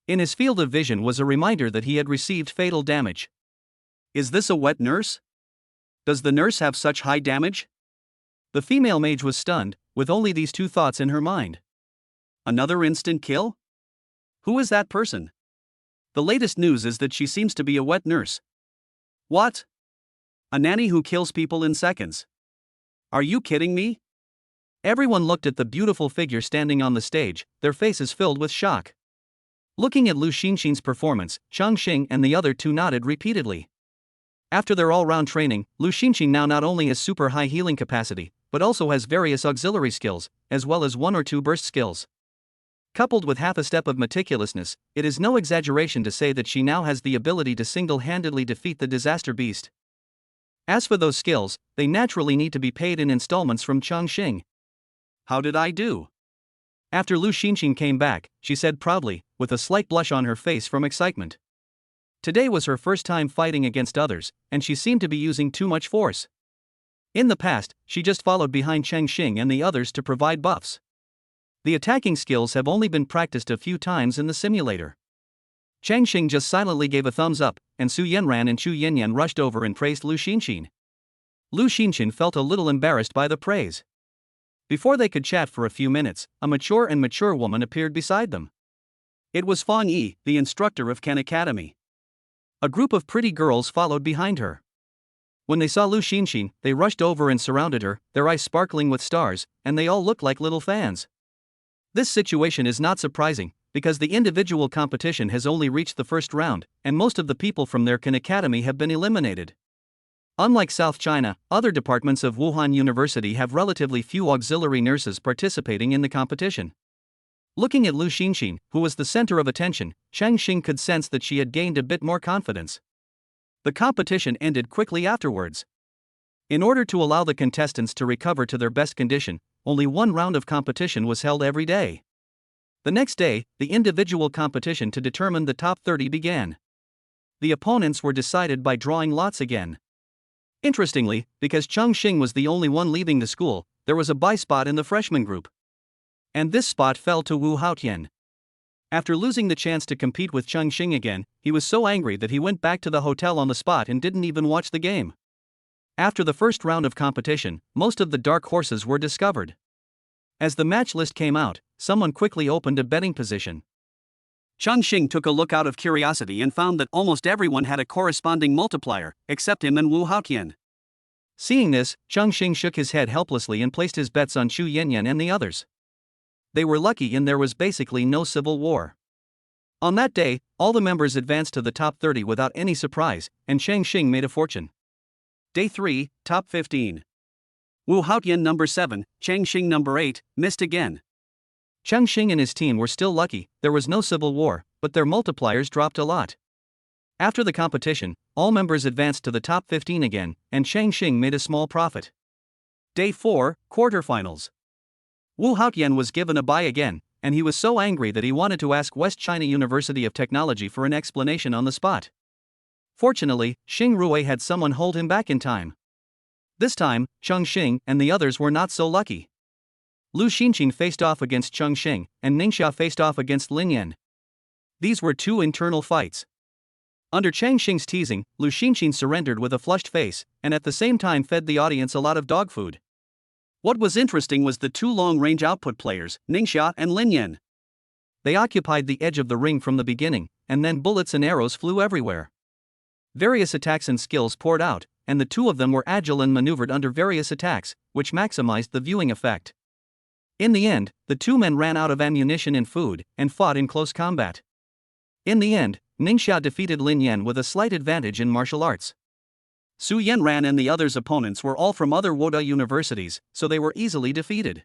In his field of vision was a reminder that he had received fatal damage. Is this a wet nurse? Does the nurse have such high damage? The female mage was stunned, with only these 2 thoughts in her mind. Another instant kill? Who is that person? The latest news is that she seems to be a wet nurse. What? A nanny who kills people in seconds? Are you kidding me? Everyone looked at the beautiful figure standing on the stage, their faces filled with shock. Looking at Lu Xinxin's performance, Chongqing and the other 2 nodded repeatedly. After their all-round training, Lu Xinxin now not only has super high healing capacity, but also has various auxiliary skills, as well as 1 or 2 burst skills. Coupled with half a step of meticulousness, it is no exaggeration to say that she now has the ability to single-handedly defeat the disaster beast. As for those skills, they naturally need to be paid in installments from Chongqing. How did I do? After Lu Xinxin came back, she said proudly, with a slight blush on her face from excitement. Today was her first time fighting against others, and she seemed to be using too much force. In the past, she just followed behind Changqing and the others to provide buffs. The attacking skills have only been practiced a few times in the simulator. Changqing just silently gave a thumbs up, and Su Yanran and Chu Yanyan rushed over and praised Lu Xinxin. Lu Xinxin felt a little embarrassed by the praise. Before they could chat for a few minutes, a mature woman appeared beside them. It was Fang Yi, the instructor of Khan Academy. A group of pretty girls followed behind her. When they saw Lu Xinxin, they rushed over and surrounded her, their eyes sparkling with stars, and they all looked like little fans. This situation is not surprising, because the individual competition has only reached the first round, and most of the people from their Khan Academy have been eliminated. Unlike South China, other departments of Wuhan University have relatively few auxiliary nurses participating in the competition. Looking at Lu Xinxin, who was the center of attention, Changqing could sense that she had gained a bit more confidence. The competition ended quickly afterwards. In order to allow the contestants to recover to their best condition, only one round of competition was held every day. The next day, the individual competition to determine the top 30 began. The opponents were decided by drawing lots again. Interestingly, because Chongqing was the only one leaving the school, there was a bye spot in the freshman group. And this spot fell to Wu Haotian. After losing the chance to compete with Chongqing again, he was so angry that he went back to the hotel on the spot and didn't even watch the game. After the first round of competition, most of the dark horses were discovered. As the match list came out, someone quickly opened a betting position. Chongqing took a look out of curiosity and found that almost everyone had a corresponding multiplier, except him and Wu Haotian. Seeing this, Chongqing shook his head helplessly and placed his bets on Xu Yanyan and the others. They were lucky and there was basically no civil war. On that day, all the members advanced to the top 30 without any surprise, and Chongqing made a fortune. Day 3, top 15. Wu Haotian number 7, Chongqing number 8, missed again. Chongqing and his team were still lucky, there was no civil war, but their multipliers dropped a lot. After the competition, all members advanced to the top 15 again, and Chongqing made a small profit. Day 4, quarterfinals. Wu Haotian was given a bye again, and he was so angry that he wanted to ask West China University of Technology for an explanation on the spot. Fortunately, Xing Rui had someone hold him back in time. This time, Chongqing and the others were not so lucky. Lu Xinqin faced off against Chongqing, and Ningxia faced off against Lin Yan. These were two internal fights. Under Chongqing's teasing, Lu Xinqin surrendered with a flushed face, and at the same time fed the audience a lot of dog food. What was interesting was the two long-range output players, Ningxia and Lin Yan. They occupied the edge of the ring from the beginning, and then bullets and arrows flew everywhere. Various attacks and skills poured out, and the two of them were agile and maneuvered under various attacks, which maximized the viewing effect. In the end, the two men ran out of ammunition and food, and fought in close combat. In the end, Ningxia defeated Lin Yan with a slight advantage in martial arts. Su Yanran and the others' opponents were all from other Woda universities, so they were easily defeated.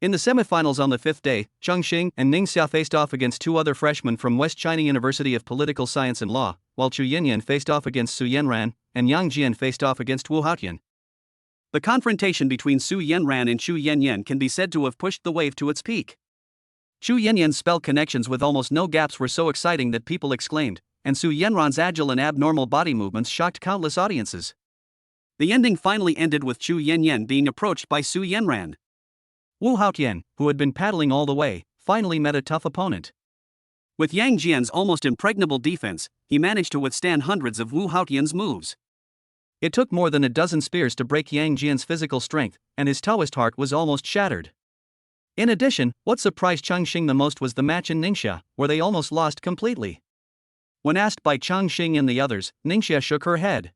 In the semifinals on the fifth day, Chongqing and Ningxia faced off against two other freshmen from West China University of Political Science and Law, while Chu Yanyan faced off against Su Yanran, and Yang Jian faced off against Wu Haotian. The confrontation between Su Yanran and Chu Yanyan can be said to have pushed the wave to its peak. Chu Yanyan's spell connections with almost no gaps were so exciting that people exclaimed, and Su Yanran's agile and abnormal body movements shocked countless audiences. The ending finally ended with Chu Yanyan being approached by Su Yanran. Wu Haotian, who had been paddling all the way, finally met a tough opponent. With Yang Jian's almost impregnable defense, he managed to withstand hundreds of Wu Haotian's moves. It took more than a dozen spears to break Yang Jian's physical strength, and his Taoist heart was almost shattered. In addition, what surprised Chongqing the most was the match in Ningxia, where they almost lost completely. When asked by Chongqing and the others, Ningxia shook her head.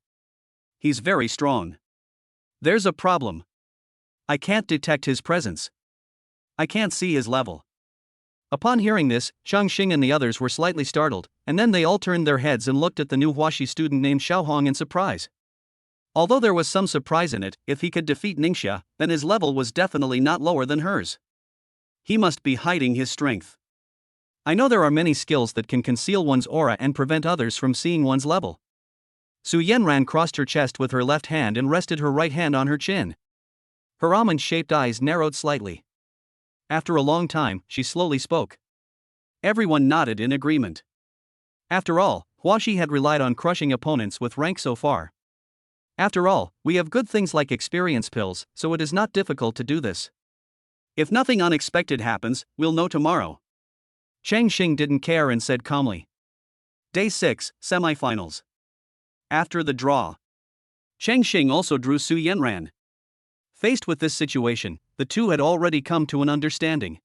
He's very strong. There's a problem. I can't detect his presence. I can't see his level. Upon hearing this, Chongqing and the others were slightly startled, and then they all turned their heads and looked at the new Huaxi student named Xiaohong in surprise. Although there was some surprise in it, if he could defeat Ningxia, then his level was definitely not lower than hers. He must be hiding his strength. I know there are many skills that can conceal one's aura and prevent others from seeing one's level. Su Yanran crossed her chest with her left hand and rested her right hand on her chin. Her almond-shaped eyes narrowed slightly. After a long time, she slowly spoke. Everyone nodded in agreement. After all, Huaxi had relied on crushing opponents with rank so far. After all, we have good things like experience pills, so it is not difficult to do this. If nothing unexpected happens, we'll know tomorrow. Chongqing didn't care and said calmly. Day 6, semifinals. After the draw, Chongqing also drew Su Yanran. Faced with this situation, the two had already come to an understanding.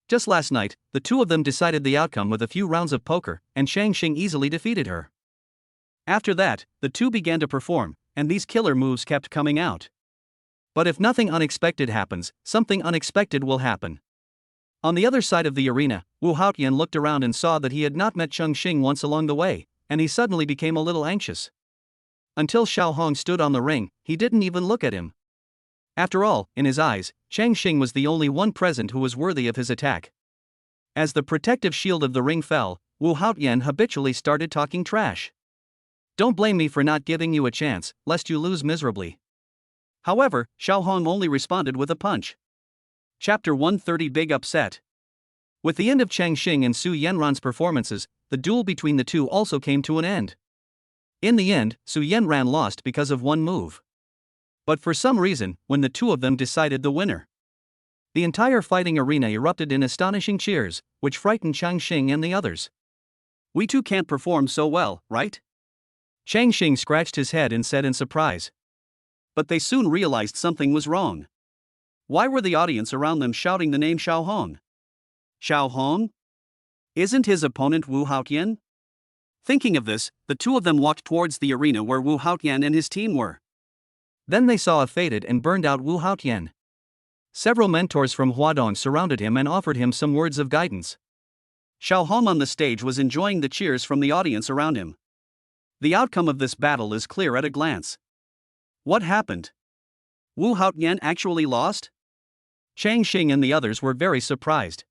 Just last night, the two of them decided the outcome with a few rounds of poker, and Chongqing easily defeated her. After that, the two began to perform, and these killer moves kept coming out. But if nothing unexpected happens, something unexpected will happen. On the other side of the arena, Wu Haotian looked around and saw that he had not met Chongqing once along the way, and he suddenly became a little anxious. Until Xiaohong stood on the ring, he didn't even look at him. After all, in his eyes, Chongqing was the only one present who was worthy of his attack. As the protective shield of the ring fell, Wu Haotian habitually started talking trash. Don't blame me for not giving you a chance, lest you lose miserably. However, Xiao Hong only responded with a punch. Chapter 130 Big Upset. With the end of Chongqing and Su Yanran's performances, the duel between the two also came to an end. In the end, Su Yanran lost because of one move. But for some reason, when the two of them decided the winner, the entire fighting arena erupted in astonishing cheers, which frightened Chongqing and the others. We too can't perform so well, right? Chongqing scratched his head and said in surprise. But they soon realized something was wrong. Why were the audience around them shouting the name Xiao Hong? Xiao Hong? Isn't his opponent Wu Haotian? Thinking of this, the two of them walked towards the arena where Wu Haotian and his team were. Then they saw a faded and burned out Wu Haotian. Several mentors from Huadong surrounded him and offered him some words of guidance. Xiao Hong on the stage was enjoying the cheers from the audience around him. The outcome of this battle is clear at a glance. What happened? Wu Haotian actually lost? Chongqing and the others were very surprised.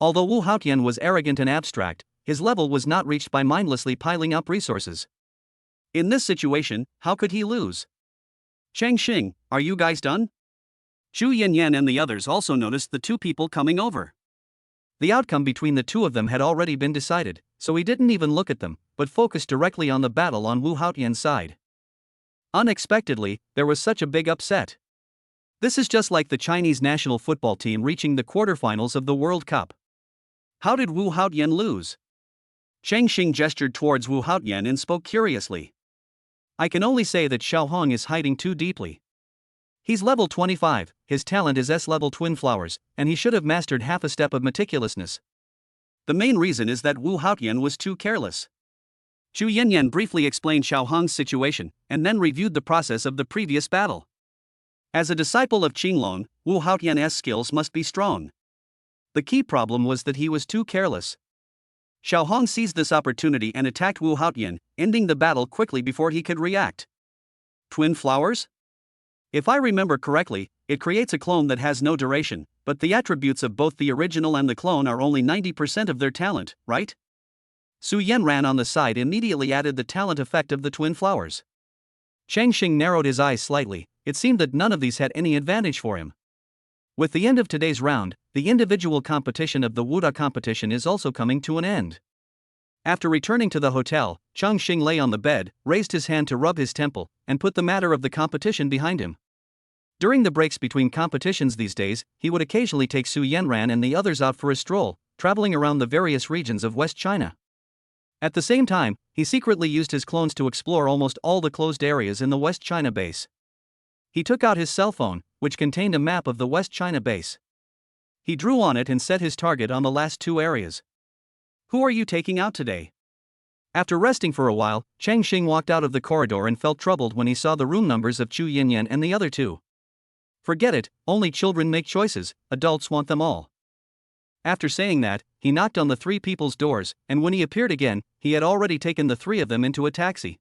Although Wu Haotian was arrogant and abstract, his level was not reached by mindlessly piling up resources. In this situation, how could he lose? Chongqing, are you guys done? Zhu Yanyan and the others also noticed the two people coming over. The outcome between the two of them had already been decided, so he didn't even look at them, but focused directly on the battle on Wu Haotian's side. Unexpectedly, there was such a big upset. This is just like the Chinese national football team reaching the quarterfinals of the World Cup. How did Wu Haotian lose? Chongqing gestured towards Wu Haotian and spoke curiously. I can only say that Xiao Hong is hiding too deeply. He's level 25, his talent is S-level twin flowers, and he should have mastered half a step of meticulousness. The main reason is that Wu Haotian was too careless. Zhu Yanyan briefly explained Xiao Hong's situation, and then reviewed the process of the previous battle. As a disciple of Qinglong, Wu Haotian's skills must be strong. The key problem was that he was too careless. Xiao Hong seized this opportunity and attacked Wu Haotian, ending the battle quickly before he could react. Twin flowers? If I remember correctly, it creates a clone that has no duration, but the attributes of both the original and the clone are only 90% of their talent, right? Su Yanran on the side immediately added the talent effect of the twin flowers. Chongqing narrowed his eyes slightly. It seemed that none of these had any advantage for him. With the end of today's round, the individual competition of the Wuda competition is also coming to an end. After returning to the hotel, Chongqing lay on the bed, raised his hand to rub his temple, and put the matter of the competition behind him. During the breaks between competitions these days, he would occasionally take Su Yanran and the others out for a stroll, traveling around the various regions of West China. At the same time, he secretly used his clones to explore almost all the closed areas in the West China base. He took out his cell phone, which contained a map of the West China base. He drew on it and set his target on the last two areas. Who are you taking out today? After resting for a while, Chongqing walked out of the corridor and felt troubled when he saw the room numbers of Zhu Yanyan and the other two. Forget it, only children make choices, adults want them all. After saying that, he knocked on the three people's doors, and when he appeared again, he had already taken the three of them into a taxi.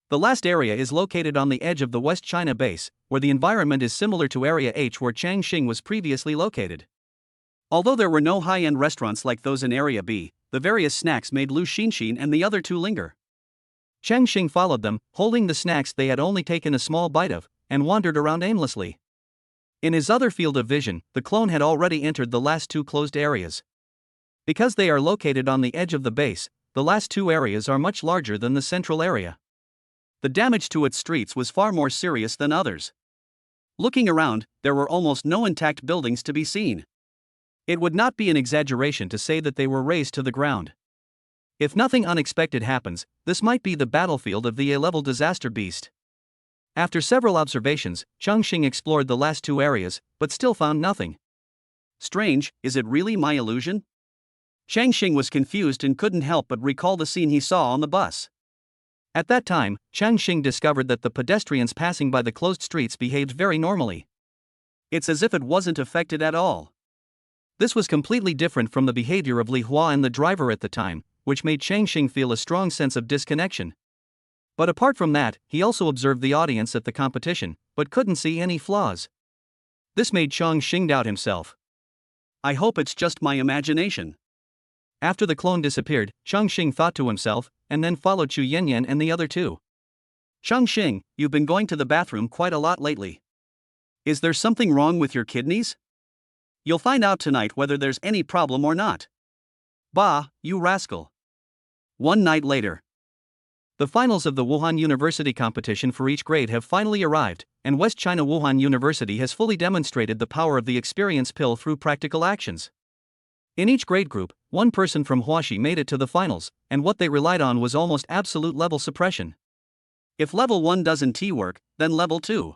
The last area is located on the edge of the West China base, where the environment is similar to Area H where Chongqing was previously located. Although there were no high-end restaurants like those in Area B, the various snacks made Lu Xinxin and the other two linger. Chongqing followed them, holding the snacks they had only taken a small bite of, and wandered around aimlessly. In his other field of vision, the clone had already entered the last two closed areas. Because they are located on the edge of the base, the last two areas are much larger than the central area. The damage to its streets was far more serious than others. Looking around, there were almost no intact buildings to be seen. It would not be an exaggeration to say that they were razed to the ground. If nothing unexpected happens, this might be the battlefield of the A-level disaster beast. After several observations, Chongqing explored the last two areas, but still found nothing. Strange, is it really my illusion? Chongqing was confused and couldn't help but recall the scene he saw on the bus. At that time, Chongqing discovered that the pedestrians passing by the closed streets behaved very normally. It's as if it wasn't affected at all. This was completely different from the behavior of Li Hua and the driver at the time, which made Chongqing feel a strong sense of disconnection. But apart from that, he also observed the audience at the competition, but couldn't see any flaws. This made Chongqing doubt himself. I hope it's just my imagination. After the clone disappeared, Chongqing thought to himself, and then followed Chu Yanyan and the other two. Chongqing, you've been going to the bathroom quite a lot lately. Is there something wrong with your kidneys? You'll find out tonight whether there's any problem or not. Bah, you rascal. One night later. The finals of the Wuhan University competition for each grade have finally arrived, and West China Wuhan University has fully demonstrated the power of the experience pill through practical actions. In each grade group, one person from Huaxi made it to the finals, and what they relied on was almost absolute level suppression. If level 1 doesn't work, then level 2.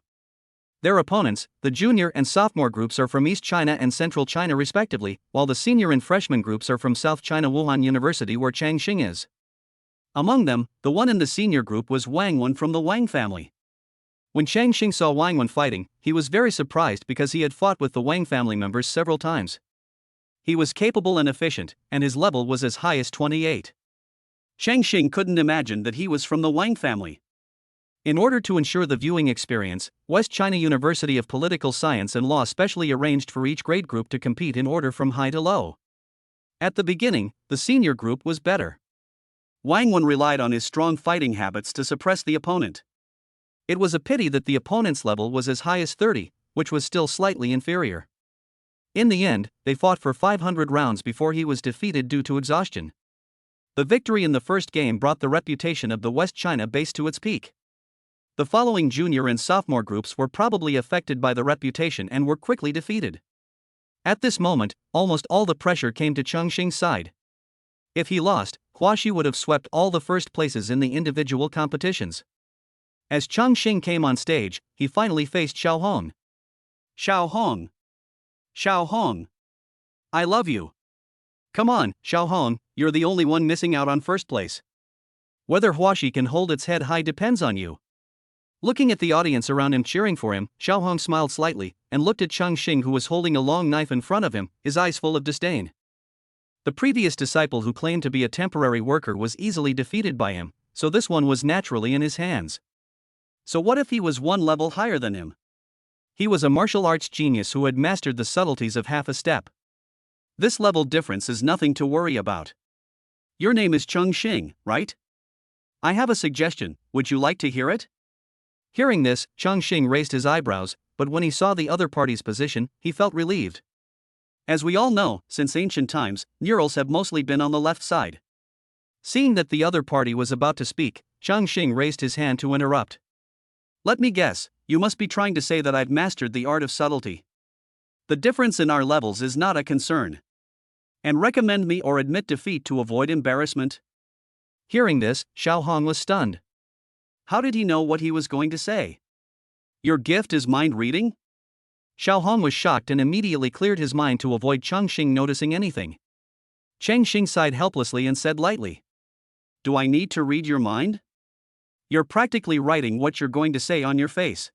Their opponents, the junior and sophomore groups, are from East China and Central China respectively, while the senior and freshman groups are from South China Wuhan University where Chongqing is. Among them, the one in the senior group was Wang Wen from the Wang family. When Chongqing saw Wang Wen fighting, he was very surprised because he had fought with the Wang family members several times. He was capable and efficient, and his level was as high as 28. Chongqing couldn't imagine that he was from the Wang family. In order to ensure the viewing experience, West China University of Political Science and Law specially arranged for each grade group to compete in order from high to low. At the beginning, the senior group was better. Wang Wen relied on his strong fighting habits to suppress the opponent. It was a pity that the opponent's level was as high as 30, which was still slightly inferior. In the end, they fought for 500 rounds before he was defeated due to exhaustion. The victory in the first game brought the reputation of the West China base to its peak. The following junior and sophomore groups were probably affected by the reputation and were quickly defeated. At this moment, almost all the pressure came to Chongqing's side. If he lost, Huaxi would have swept all the first places in the individual competitions. As Chongqing came on stage, he finally faced Xiao Hong. Xiao Hong. Xiao Hong. I love you. Come on, Xiao Hong, you're the only one missing out on first place. Whether Huaxi can hold its head high depends on you. Looking at the audience around him cheering for him, Xiao Hong smiled slightly and looked at Chongqing, who was holding a long knife in front of him, his eyes full of disdain. The previous disciple who claimed to be a temporary worker was easily defeated by him, so this one was naturally in his hands. So what if he was one level higher than him? He was a martial arts genius who had mastered the subtleties of half a step. This level difference is nothing to worry about. Your name is Chongqing, right? I have a suggestion, would you like to hear it? Hearing this, Chongqing raised his eyebrows, but when he saw the other party's position, he felt relieved. As we all know, since ancient times, neurals have mostly been on the left side. Seeing that the other party was about to speak, Chongqing raised his hand to interrupt. Let me guess, you must be trying to say that I've mastered the art of subtlety. The difference in our levels is not a concern. And recommend me or admit defeat to avoid embarrassment? Hearing this, Xiao Hong was stunned. How did he know what he was going to say? Your gift is mind reading? Xiao Hong was shocked and immediately cleared his mind to avoid Chongqing noticing anything. Chongqing sighed helplessly and said lightly, Do I need to read your mind? You're practically writing what you're going to say on your face.